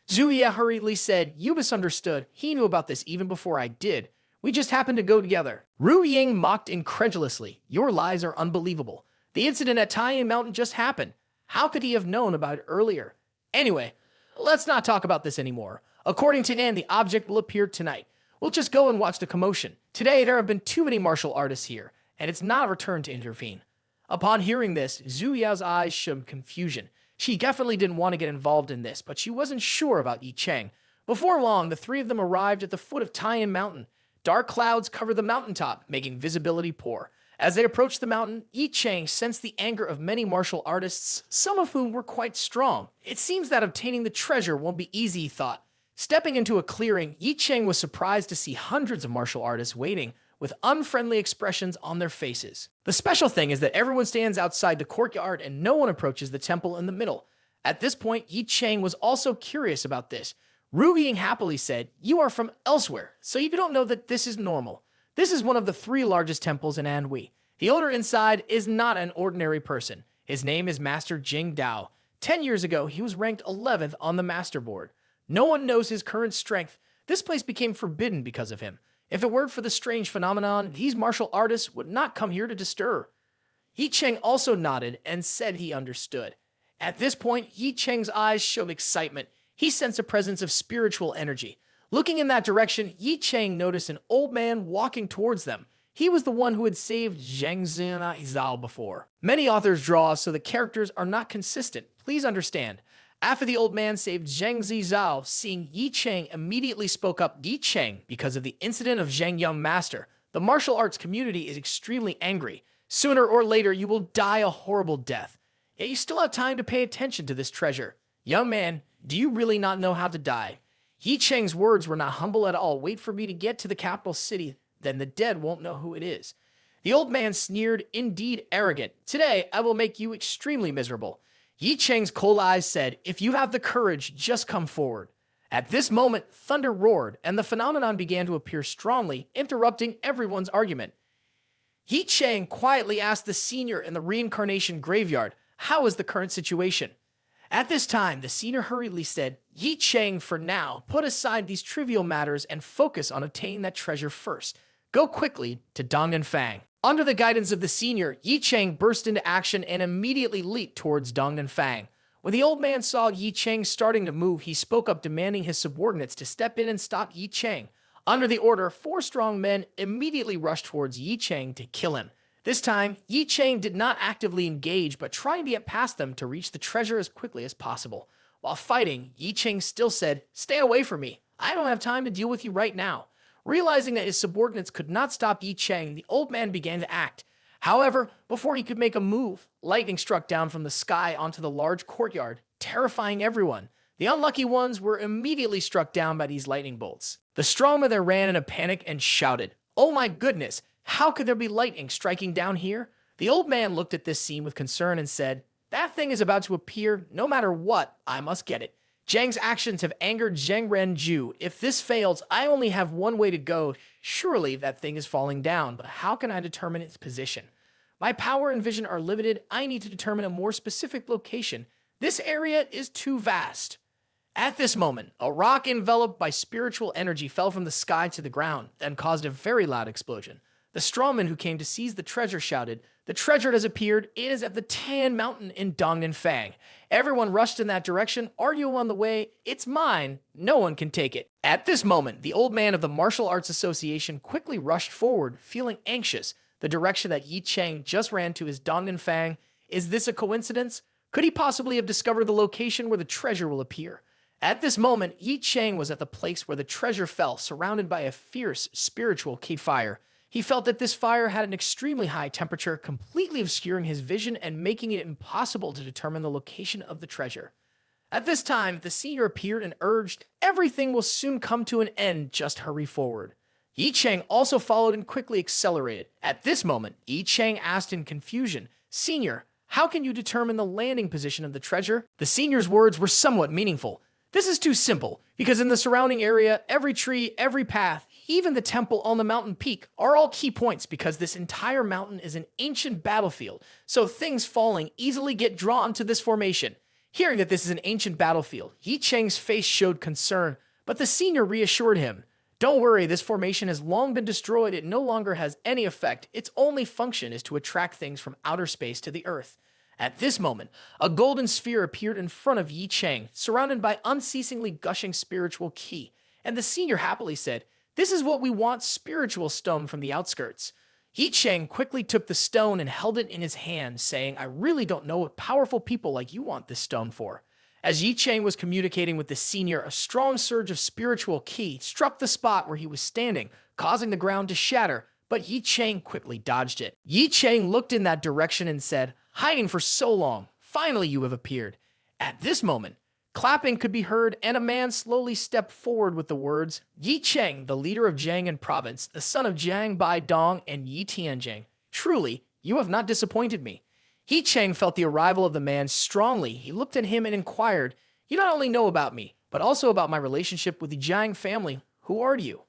Zhu Ye hurriedly said, you misunderstood. He knew about this even before I did. We just happened to go together. Ru Ying mocked incredulously. Your lies are unbelievable. The incident at Tainan Mountain just happened. How could he have known about it earlier? Anyway, let's not talk about this anymore. According to Nan, the object will appear tonight. We'll just go and watch the commotion. Today, there have been too many martial artists here, and it's not our turn to intervene. Upon hearing this, Zhu Yao's eyes showed confusion. She definitely didn't want to get involved in this, but she wasn't sure about Ye Cheng. Before long, the 3 of them arrived at the foot of Tainan Mountain. Dark clouds covered the mountaintop, making visibility poor. As they approached the mountain, Ye Cheng sensed the anger of many martial artists, some of whom were quite strong. It seems that obtaining the treasure won't be easy, he thought. Stepping into a clearing, Ye Cheng was surprised to see hundreds of martial artists waiting, with unfriendly expressions on their faces. The special thing is that everyone stands outside the courtyard and no one approaches the temple in the middle. At this point, Ye Cheng was also curious about this. Ru Ying happily said, you are from elsewhere, so you don't know that this is normal. This is one of the 3 largest temples in Anhui. The owner inside is not an ordinary person. His name is Master Jing Dao. 10 years ago, he was ranked 11th on the master board. No one knows his current strength. This place became forbidden because of him. If it weren't for the strange phenomenon, these martial artists would not come here to disturb. Ye Cheng also nodded and said he understood. At this point, Ye Cheng's eyes showed excitement. He sensed a presence of spiritual energy. Looking in that direction, Ye Cheng noticed an old man walking towards them. He was the one who had saved Zheng Zhao before. Many authors draw so the characters are not consistent. Please understand. After the old man saved Zheng Zhao, seeing Ye Cheng immediately spoke up Ye Cheng because of the incident of Zheng Young Master. The martial arts community is extremely angry. Sooner or later, you will die a horrible death. Yet you still have time to pay attention to this treasure. Young man, do you really not know how to die? Ye Cheng's words were not humble at all. Wait for me to get to the capital city, then the dead won't know who it is. The old man sneered, indeed arrogant. Today, I will make you extremely miserable. Ye Cheng's cold eyes said, if you have the courage, just come forward. At this moment, thunder roared, and the phenomenon began to appear strongly, interrupting everyone's argument. Ye Cheng quietly asked the senior in the reincarnation graveyard, how is the current situation? At this time, the senior hurriedly said, Ye Cheng, for now, put aside these trivial matters and focus on obtaining that treasure first. Go quickly to Dongnan. Under the guidance of the senior, Ye Cheng burst into action and immediately leaped towards Dongnan. When the old man saw Ye Cheng starting to move, he spoke up demanding his subordinates to step in and stop Ye Cheng. Under the order, 4 strong men immediately rushed towards Ye Cheng to kill him. This time, Ye Cheng did not actively engage, but tried to get past them to reach the treasure as quickly as possible. While fighting, Ye Cheng still said, "Stay away from me. I don't have time to deal with you right now." Realizing that his subordinates could not stop Ye Cheng, the old man began to act. However, before he could make a move, lightning struck down from the sky onto the large courtyard, terrifying everyone. The unlucky ones were immediately struck down by these lightning bolts. The strongman there ran in a panic and shouted, "Oh my goodness! How could there be lightning striking down here?" The old man looked at this scene with concern and said, "That thing is about to appear. No matter what, I must get it. Zhang's actions have angered Zheng Renju. If this fails, I only have one way to go. Surely that thing is falling down, but how can I determine its position? My power and vision are limited. I need to determine a more specific location. This area is too vast." At this moment, a rock enveloped by spiritual energy fell from the sky to the ground and caused a very loud explosion. The strawman who came to seize the treasure shouted, "The treasure has appeared. It is at the Tan Mountain in Dongnan. Everyone rushed in that direction, arguing on the way, "It's mine. No one can take it." At this moment, the old man of the Martial Arts Association quickly rushed forward, feeling anxious. The direction that Ye Cheng just ran to is Dongnan. Is this a coincidence? Could he possibly have discovered the location where the treasure will appear? At this moment, Ye Cheng was at the place where the treasure fell, surrounded by a fierce spiritual fire. He felt that this fire had an extremely high temperature, completely obscuring his vision and making it impossible to determine the location of the treasure. At this time, the senior appeared and urged, "Everything will soon come to an end, just hurry forward." Ye Cheng also followed and quickly accelerated. At this moment, Ye Cheng asked in confusion, "Senior, how can you determine the landing position of the treasure?" The senior's words were somewhat meaningful. "This is too simple, because in the surrounding area, every tree, every path, even the temple on the mountain peak are all key points because this entire mountain is an ancient battlefield, so things falling easily get drawn to this formation." Hearing that this is an ancient battlefield, Ye Cheng's face showed concern, but the senior reassured him, "Don't worry, this formation has long been destroyed. It no longer has any effect. Its only function is to attract things from outer space to the earth." At this moment, a golden sphere appeared in front of Ye Cheng, surrounded by unceasingly gushing spiritual ki, and the senior happily said, "This is what we want, spiritual stone from the outskirts." Ye Cheng quickly took the stone and held it in his hand, saying, "I really don't know what powerful people like you want this stone for." As Ye Cheng was communicating with the senior, a strong surge of spiritual ki struck the spot where he was standing, causing the ground to shatter, but Ye Cheng quickly dodged it. Ye Cheng looked in that direction and said, "Hiding for so long, finally you have appeared." At this moment, clapping could be heard, and a man slowly stepped forward with the words, "Ye Cheng, the leader of Jiang'an province, the son of Jiang Bai Dong and Yi Tianjing. Truly, you have not disappointed me." Ye Cheng felt the arrival of the man strongly. He looked at him and inquired, "You not only know about me, but also about my relationship with the Jiang family. Who are you?"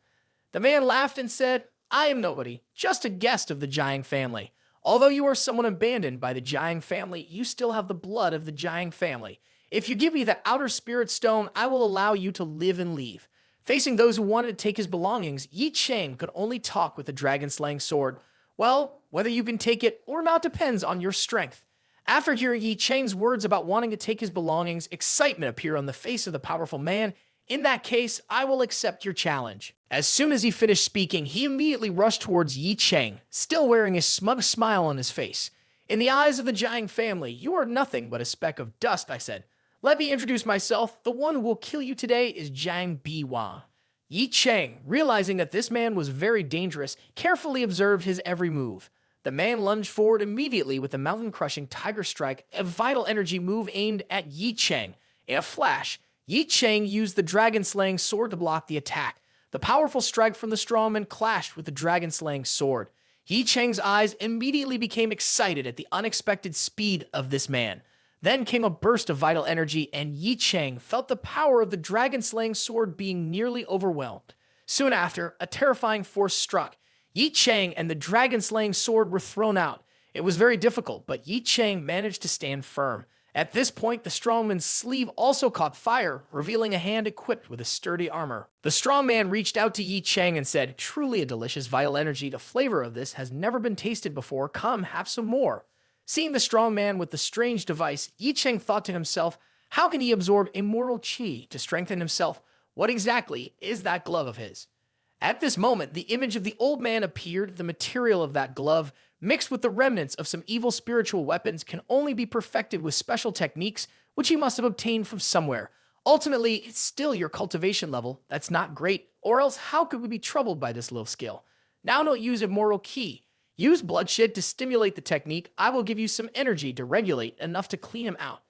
The man laughed and said, "I am nobody, just a guest of the Jiang family. Although you are someone abandoned by the Jiang family, you still have the blood of the Jiang family. If you give me the outer spirit stone, I will allow you to live and leave." Facing those who wanted to take his belongings, Ye Cheng could only talk with the dragon-slaying sword. "Well, whether you can take it or not depends on your strength." After hearing Ye Cheng's words about wanting to take his belongings, excitement appeared on the face of the powerful man. "In that case, I will accept your challenge." As soon as he finished speaking, he immediately rushed towards Ye Cheng, still wearing his smug smile on his face. "In the eyes of the Jiang family, you are nothing but a speck of dust," I said. "Let me introduce myself. The one who will kill you today is Jiang Biwa." Ye Cheng, realizing that this man was very dangerous, carefully observed his every move. The man lunged forward immediately with the mountain-crushing Tiger Strike, a vital energy move aimed at Ye Cheng. In a flash, Ye Cheng used the dragon-slaying sword to block the attack. The powerful strike from the strongman clashed with the dragon-slaying sword. Ye Cheng's eyes immediately became excited at the unexpected speed of this man. Then came a burst of vital energy, and Ye Cheng felt the power of the dragon-slaying sword being nearly overwhelmed. Soon after, a terrifying force struck. Ye Cheng and the dragon-slaying sword were thrown out. It was very difficult, but Ye Cheng managed to stand firm. At this point, the strongman's sleeve also caught fire, revealing a hand equipped with a sturdy armor. The strongman reached out to Ye Cheng and said, "Truly a delicious vital energy. The flavor of this has never been tasted before. Come, have some more." Seeing the strongman with the strange device, Ye Cheng thought to himself, how can he absorb immortal chi to strengthen himself? What exactly is that glove of his? At this moment, the image of the old man appeared. The material of that glove, mixed with the remnants of some evil spiritual weapons, can only be perfected with special techniques, which he must have obtained from somewhere. Ultimately, it's still your cultivation level. That's not great, or else how could we be troubled by this little skill? Now don't use immortal ki. Use bloodshed to stimulate the technique. I will give you some energy to regulate, enough to clean him out.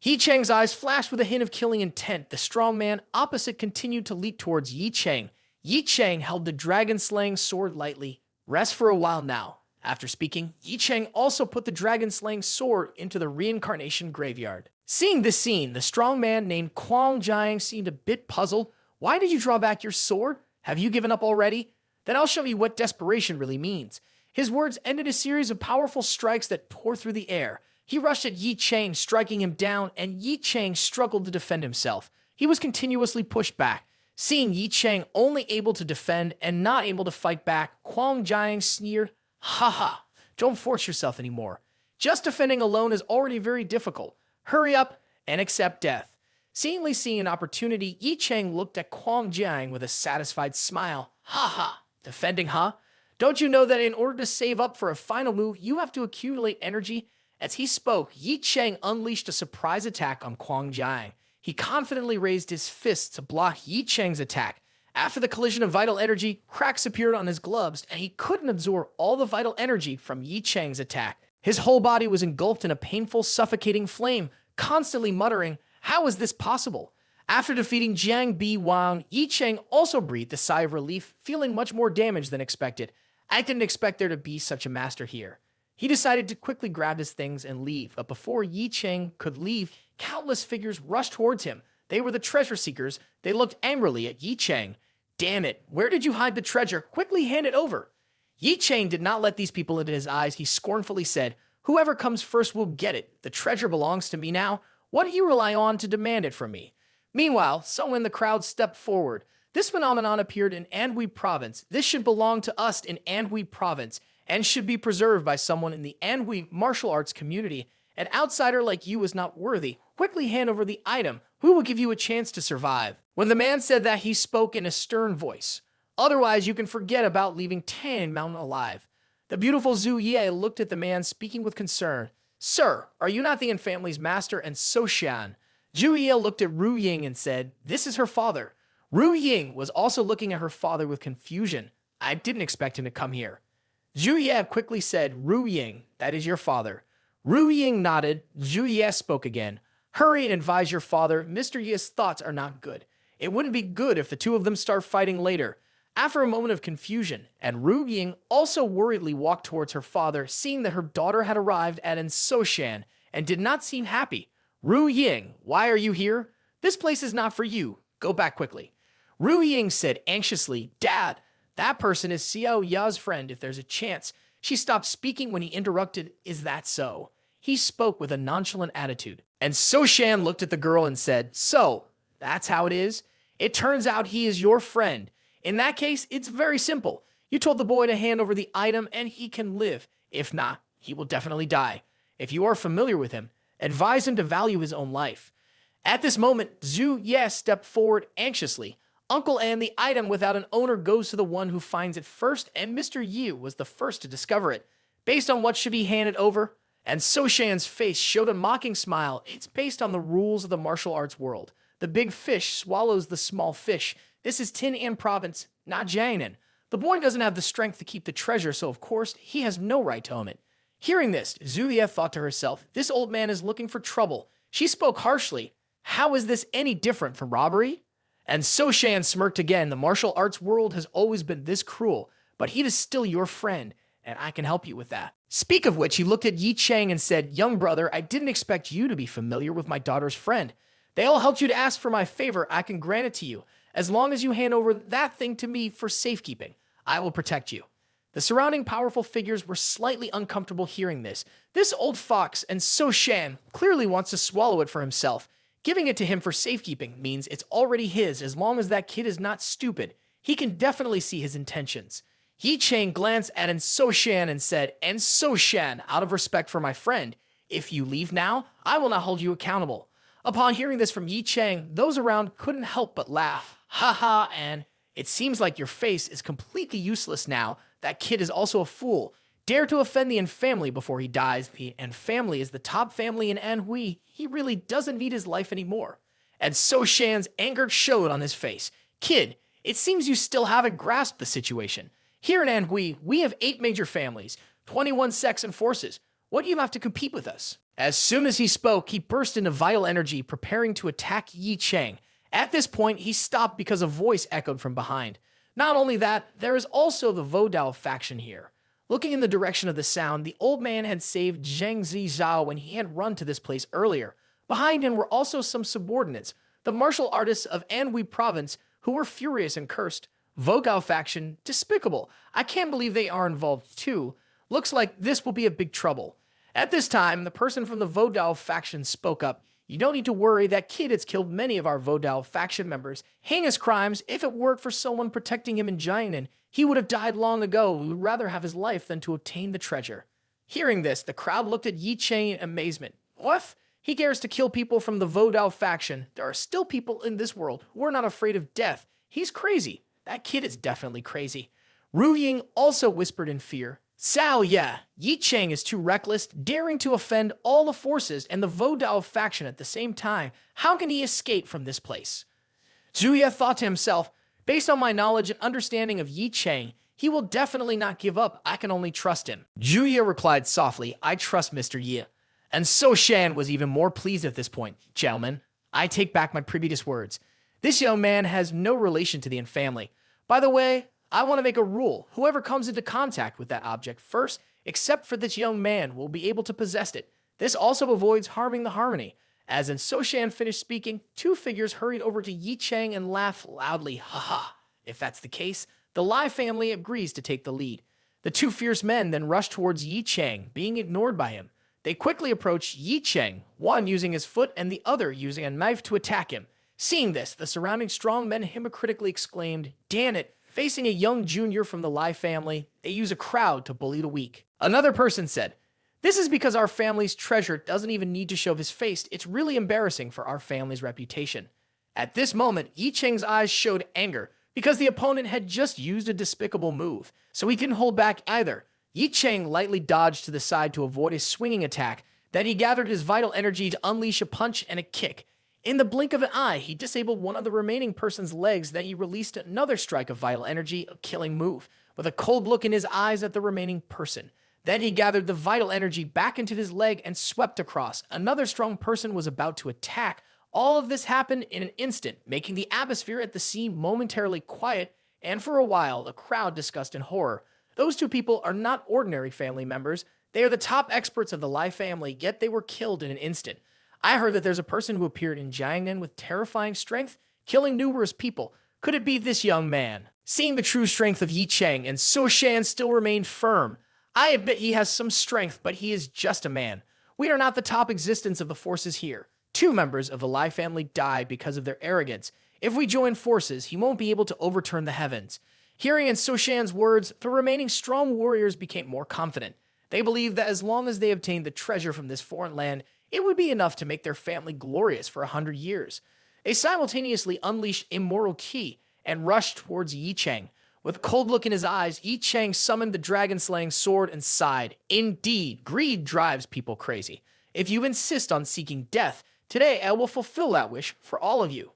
Ye Cheng's eyes flashed with a hint of killing intent. The strong man opposite continued to leap towards Ye Cheng. Ye Cheng held the dragon-slaying sword lightly. Rest for a while now. After speaking, Ye Cheng also put the dragon-slaying sword into the reincarnation graveyard. Seeing this scene, the strong man named Quang Jiang seemed a bit puzzled. Why did you draw back your sword? Have you given up already? Then I'll show you what desperation really means. His words ended a series of powerful strikes that tore through the air. He rushed at Ye Cheng, striking him down, and Ye Cheng struggled to defend himself. He was continuously pushed back. Seeing Ye Cheng only able to defend and not able to fight back, Quang Jiang sneered, "Ha ha, don't force yourself anymore. Just defending alone is already very difficult. Hurry up and accept death." Seemingly seeing an opportunity, Ye Cheng looked at Quang Jiang with a satisfied smile. "Ha ha, defending, huh? Don't you know that in order to save up for a final move, you have to accumulate energy?" As he spoke, Ye Cheng unleashed a surprise attack on Quang Jiang. He confidently raised his fist to block Ye Cheng's attack. After the collision of vital energy, cracks appeared on his gloves, and he couldn't absorb all the vital energy from Ye Cheng's attack. His whole body was engulfed in a painful, suffocating flame, constantly muttering, "How is this possible?" After defeating Jiang Bi Wang, Ye Cheng also breathed a sigh of relief, feeling much more damage than expected. I didn't expect there to be such a master here. He decided to quickly grab his things and leave, but before Ye Cheng could leave, countless figures rushed towards him. They were the treasure seekers. They looked angrily at Ye Cheng. "Damn it, where did you hide the treasure? Quickly hand it over." Ye Cheng did not let these people into his eyes. He scornfully said, "Whoever comes first will get it. The treasure belongs to me now. What do you rely on to demand it from me?" Meanwhile, someone in the crowd stepped forward. This phenomenon appeared in Anhui province. This should belong to us in Anhui province and should be preserved by someone in the Anhui martial arts community. An outsider like you is not worthy. Quickly hand over the item. Who will give you a chance to survive? When the man said that, he spoke in a stern voice. Otherwise, you can forget about leaving Tan Mountain alive. The beautiful Zhu Ye looked at the man, speaking with concern. "Sir, are you not the Yin family's master and Soshan?" Zhu Ye looked at Ru Ying and said, "This is her father." Ru Ying was also looking at her father with confusion. "I didn't expect him to come here." Zhu Ye quickly said, "Ru Ying, that is your father." Ru Ying nodded. Zhu Ye spoke again. "Hurry and advise your father. Mr. Ye's thoughts are not good. It wouldn't be good if the two of them start fighting later." After a moment of confusion, and Ru Ying also worriedly walked towards her father, seeing that her daughter had arrived at Insoshan and did not seem happy. "Ru Ying, why are you here? This place is not for you. Go back quickly." Ru Ying said anxiously, "Dad, that person is Xiao Ya's friend if there's a chance." She stopped speaking when he interrupted, "Is that so?" He spoke with a nonchalant attitude. And Soshan looked at the girl and said, "So, that's how it is? It turns out he is your friend. In that case, it's very simple. You told the boy to hand over the item and he can live. If not, he will definitely die. If you are familiar with him, advise him to value his own life." At this moment, Zhu Ye stepped forward anxiously. "Uncle An, the item without an owner goes to the one who finds it first, and Mr. Yu was the first to discover it. Based on what should be handed over?" And Soshan's face showed a mocking smile. "It's based on the rules of the martial arts world. The big fish swallows the small fish. This is Tin An province, not Jiangnan. The boy doesn't have the strength to keep the treasure, so of course, he has no right to own it." Hearing this, Zhu Ye thought to herself, "This old man is looking for trouble." She spoke harshly. "How is this any different from robbery?" And Soshan smirked again. "The martial arts world has always been this cruel, but he is still your friend, and I can help you with that." Speak of which, he looked at Ye Cheng and said, "Young brother, I didn't expect you to be familiar with my daughter's friend. They all helped you to ask for my favor. I can grant it to you, as long as you hand over that thing to me for safekeeping. I will protect you." The surrounding powerful figures were slightly uncomfortable hearing this. This old fox and So Shan clearly wants to swallow it for himself. Giving it to him for safekeeping means it's already his as long as that kid is not stupid. He can definitely see his intentions. Ye Cheng glanced at So Shan and said, "And So Shan, out of respect for my friend, if you leave now, I will not hold you accountable." Upon hearing this from Ye Cheng, those around couldn't help but laugh. "Ha ha, and it seems like your face is completely useless now. That kid is also a fool. Dare to offend the An family before he dies. The An family is the top family in Anhui. He really doesn't need his life anymore." And So Shan's anger showed on his face. "Kid, it seems you still haven't grasped the situation. Here in Anhui, we have 8 major families, 21 sects and forces. What do you have to compete with us?" As soon as he spoke, he burst into vital energy, preparing to attack Ye Cheng. At this point, he stopped because a voice echoed from behind. Not only that, there is also the Vodao faction here. Looking in the direction of the sound, the old man had saved Zhang Zizhao when he had run to this place earlier. Behind him were also some subordinates, the martial artists of Anhui province, who were furious and cursed. Vogao faction, despicable. I can't believe they are involved too. Looks like this will be a big trouble. At this time, the person from the Vodao faction spoke up. "You don't need to worry, that kid has killed many of our Vodao faction members. Heinous crimes. If it weren't for someone protecting him in Jianan, he would have died long ago. We would rather have his life than to obtain the treasure." Hearing this, the crowd looked at Ye Cheng in amazement. What? He dares to kill people from the Vodao faction. There are still people in this world who are not afraid of death. He's crazy. That kid is definitely crazy. Ru Ying also whispered in fear. "Sao ya, Ye Cheng is too reckless, daring to offend all the forces and the Vodao faction at the same time. How can he escape from this place?" Zhuya thought to himself, "Based on my knowledge and understanding of Ye Cheng, he will definitely not give up. I can only trust him." Zhuya replied softly, "I trust Mr. Ye." And So Shan was even more pleased at this point. "Gentlemen, I take back my previous words. This young man has no relation to the An family. By the way, I want to make a rule. Whoever comes into contact with that object first, except for this young man, will be able to possess it. This also avoids harming the harmony." As So Shan finished speaking, 2 figures hurried over to Ye Cheng and laughed loudly. "Ha ha. If that's the case, the Lai family agrees to take the lead." The 2 fierce men then rushed towards Ye Cheng, being ignored by him. They quickly approached Ye Cheng, one using his foot and the other using a knife to attack him. Seeing this, the surrounding strong men hypocritically exclaimed, "Damn it. Facing a young junior from the Lai family, they use a crowd to bully the weak." Another person said, "This is because our family's treasure doesn't even need to show his face. It's really embarrassing for our family's reputation." At this moment, Ye Cheng's eyes showed anger because the opponent had just used a despicable move, so he couldn't hold back either. Ye Cheng lightly dodged to the side to avoid a swinging attack. Then he gathered his vital energy to unleash a punch and a kick. In the blink of an eye, he disabled one of the remaining person's legs. Then he released another strike of vital energy, a killing move, with a cold look in his eyes at the remaining person. Then he gathered the vital energy back into his leg and swept across. Another strong person was about to attack. All of this happened in an instant, making the atmosphere at the scene momentarily quiet, and for a while, the crowd discussed in horror. Those 2 people are not ordinary family members. They are the top experts of the Lai family, yet they were killed in an instant. I heard that there's a person who appeared in Jiangnan with terrifying strength, killing numerous people. Could it be this young man? Seeing the true strength of Ye Cheng, and So Shan still remained firm. I admit he has some strength, but he is just a man. We are not the top existence of the forces here. 2 members of the Lai family died because of their arrogance. If we join forces, he won't be able to overturn the heavens. Hearing So Shan's words, the remaining strong warriors became more confident. They believed that as long as they obtained the treasure from this foreign land, it would be enough to make their family glorious for 100 years. They simultaneously unleashed immoral ki and rushed towards Ye Cheng. With a cold look in his eyes, Ye Cheng summoned the dragon-slaying sword and sighed. "Indeed, greed drives people crazy. If you insist on seeking death, today I will fulfill that wish for all of you."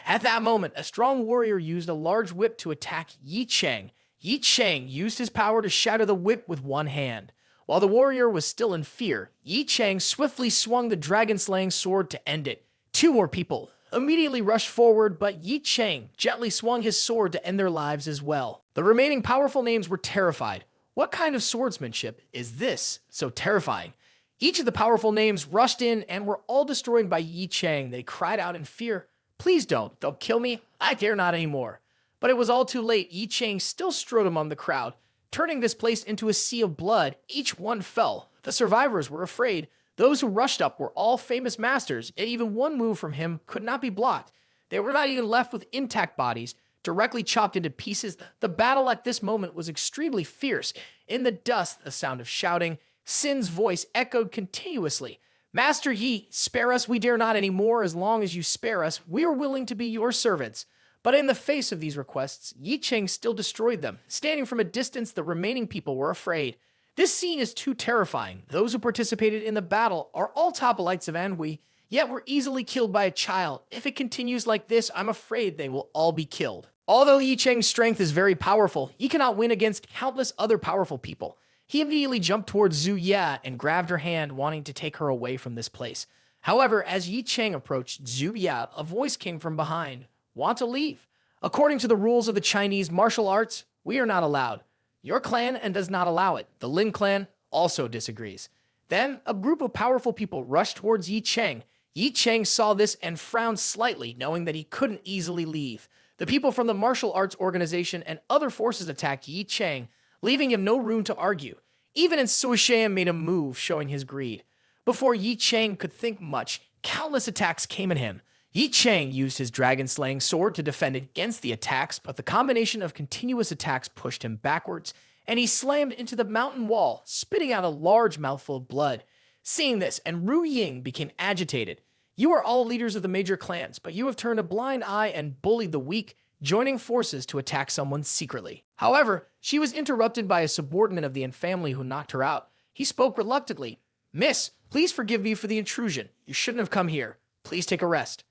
At that moment, a strong warrior used a large whip to attack Ye Cheng. Ye Cheng used his power to shatter the whip with one hand. While the warrior was still in fear, Ye Cheng swiftly swung the dragon-slaying sword to end it. 2 more people immediately rushed forward, but Ye Cheng gently swung his sword to end their lives as well. The remaining powerful names were terrified. What kind of swordsmanship is this so terrifying? Each of the powerful names rushed in and were all destroyed by Ye Cheng. They cried out in fear, "Please don't. They'll kill me. I dare not anymore." But it was all too late. Ye Cheng still strode among the crowd. turning this place into a sea of blood. Each one fell. The survivors were afraid. Those who rushed up were all famous masters, and even one move from him could not be blocked. They were not even left with intact bodies, directly chopped into pieces. The battle at this moment was extremely fierce. In the dust, the sound of shouting, Sin's voice echoed continuously. Master Yi, spare us, we dare not anymore. As long as you spare us, we are willing to be your servants. But in the face of these requests, Ye Cheng still destroyed them. Standing from a distance, the remaining people were afraid. This scene is too terrifying. Those who participated in the battle are all top elites of Anhui, yet were easily killed by a child. If it continues like this, I'm afraid they will all be killed. Although Ye Cheng's strength is very powerful, he cannot win against countless other powerful people. He immediately jumped towards Zhu Ya and grabbed her hand, wanting to take her away from this place. However, as Ye Cheng approached Zhu Ya, a voice came from behind. Want to leave? According to the rules of the Chinese martial arts, we are not allowed. Your clan and does not allow it. The Lin clan also disagrees. Then, a group of powerful people rushed towards Ye Cheng. Ye Cheng saw this and frowned slightly, knowing that he couldn't easily leave. The people from the martial arts organization and other forces attacked Ye Cheng, leaving him no room to argue. Even Instilling made a move, showing his greed. Before Ye Cheng could think much, countless attacks came at him. Ye Cheng used his dragon-slaying sword to defend against the attacks, but the combination of continuous attacks pushed him backwards, and he slammed into the mountain wall, spitting out a large mouthful of blood. Seeing this, and Ru Ying became agitated. You are all leaders of the major clans, but you have turned a blind eye and bullied the weak, joining forces to attack someone secretly. However, she was interrupted by a subordinate of the family who knocked her out. He spoke reluctantly. Miss, please forgive me for the intrusion. You shouldn't have come here. Please take a rest.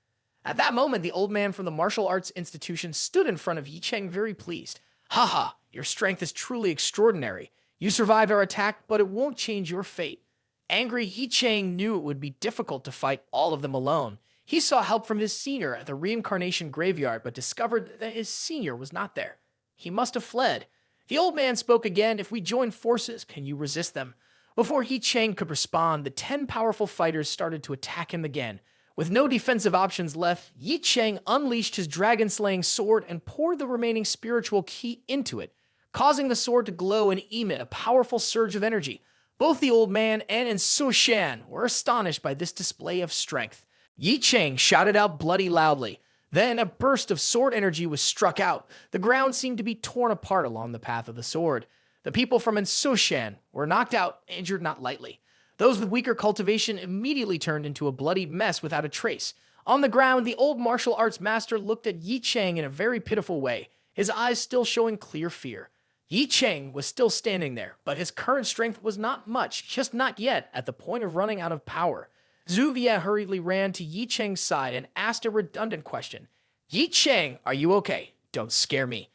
At that moment, the old man from the martial arts institution stood in front of Ye Cheng very pleased. Haha, your strength is truly extraordinary. You survived our attack, but it won't change your fate. Angry, Ye Cheng knew it would be difficult to fight all of them alone. He saw help from his senior at the reincarnation graveyard, but discovered that his senior was not there. He must have fled. The old man spoke again. If we join forces, can you resist them? Before Ye Cheng could respond, the 10 powerful fighters started to attack him again. With no defensive options left, Ye Cheng unleashed his dragon-slaying sword and poured the remaining spiritual ki into it, causing the sword to glow and emit a powerful surge of energy. Both the old man and Instilling were astonished by this display of strength. Ye Cheng shouted out bloody loudly. Then a burst of sword energy was struck out. The ground seemed to be torn apart along the path of the sword. The people from Instilling were knocked out, injured not lightly. Those with weaker cultivation immediately turned into a bloody mess without a trace. On the ground, the old martial arts master looked at Ye Cheng in a very pitiful way, his eyes still showing clear fear. Ye Cheng was still standing there, but his current strength was not much, just not yet, at the point of running out of power. Zhu Ya hurriedly ran to Ye Cheng's side and asked a redundant question. Ye Cheng, are you okay? Don't scare me.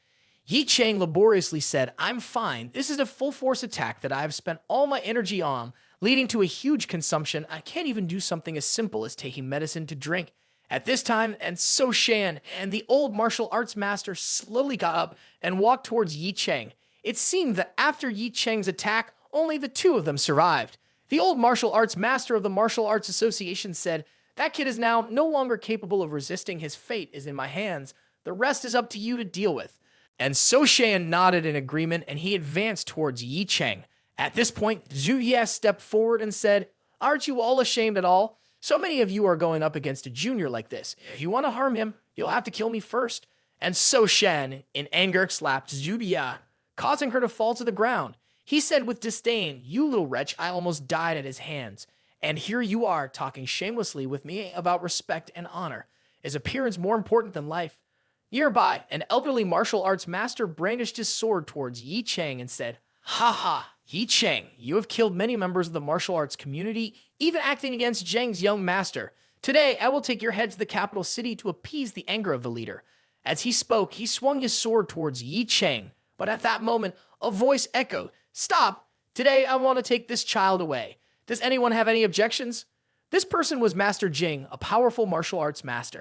Ye Cheng laboriously said, I'm fine. This is a full-force attack that I have spent all my energy on, leading to a huge consumption. I can't even do something as simple as taking medicine to drink. At this time, Instilling and the old martial arts master slowly got up and walked towards Ye Cheng. It seemed that after Ye Cheng's attack, only the two of them survived. The old martial arts master of the Martial Arts Association said, that kid is now no longer capable of resisting. His fate is in my hands. The rest is up to you to deal with. And Instilling nodded in agreement, and he advanced towards Ye Cheng. At this point, Zhu Ya stepped forward and said, aren't you all ashamed at all? So many of you are going up against a junior like this. If you want to harm him, you'll have to kill me first. And Instilling, in anger, slapped Zhu Ya, causing her to fall to the ground. He said with disdain, you little wretch, I almost died at his hands. And here you are, talking shamelessly with me about respect and honor. Is appearance more important than life? Nearby, an elderly martial arts master brandished his sword towards Ye Cheng and said, ha ha, Ye Cheng, you have killed many members of the martial arts community, even acting against Zheng's young master. Today, I will take your head to the capital city to appease the anger of the leader. As he spoke, he swung his sword towards Ye Cheng. But at that moment, a voice echoed, stop! Today, I want to take this child away. Does anyone have any objections? This person was Master Jing, a powerful martial arts master.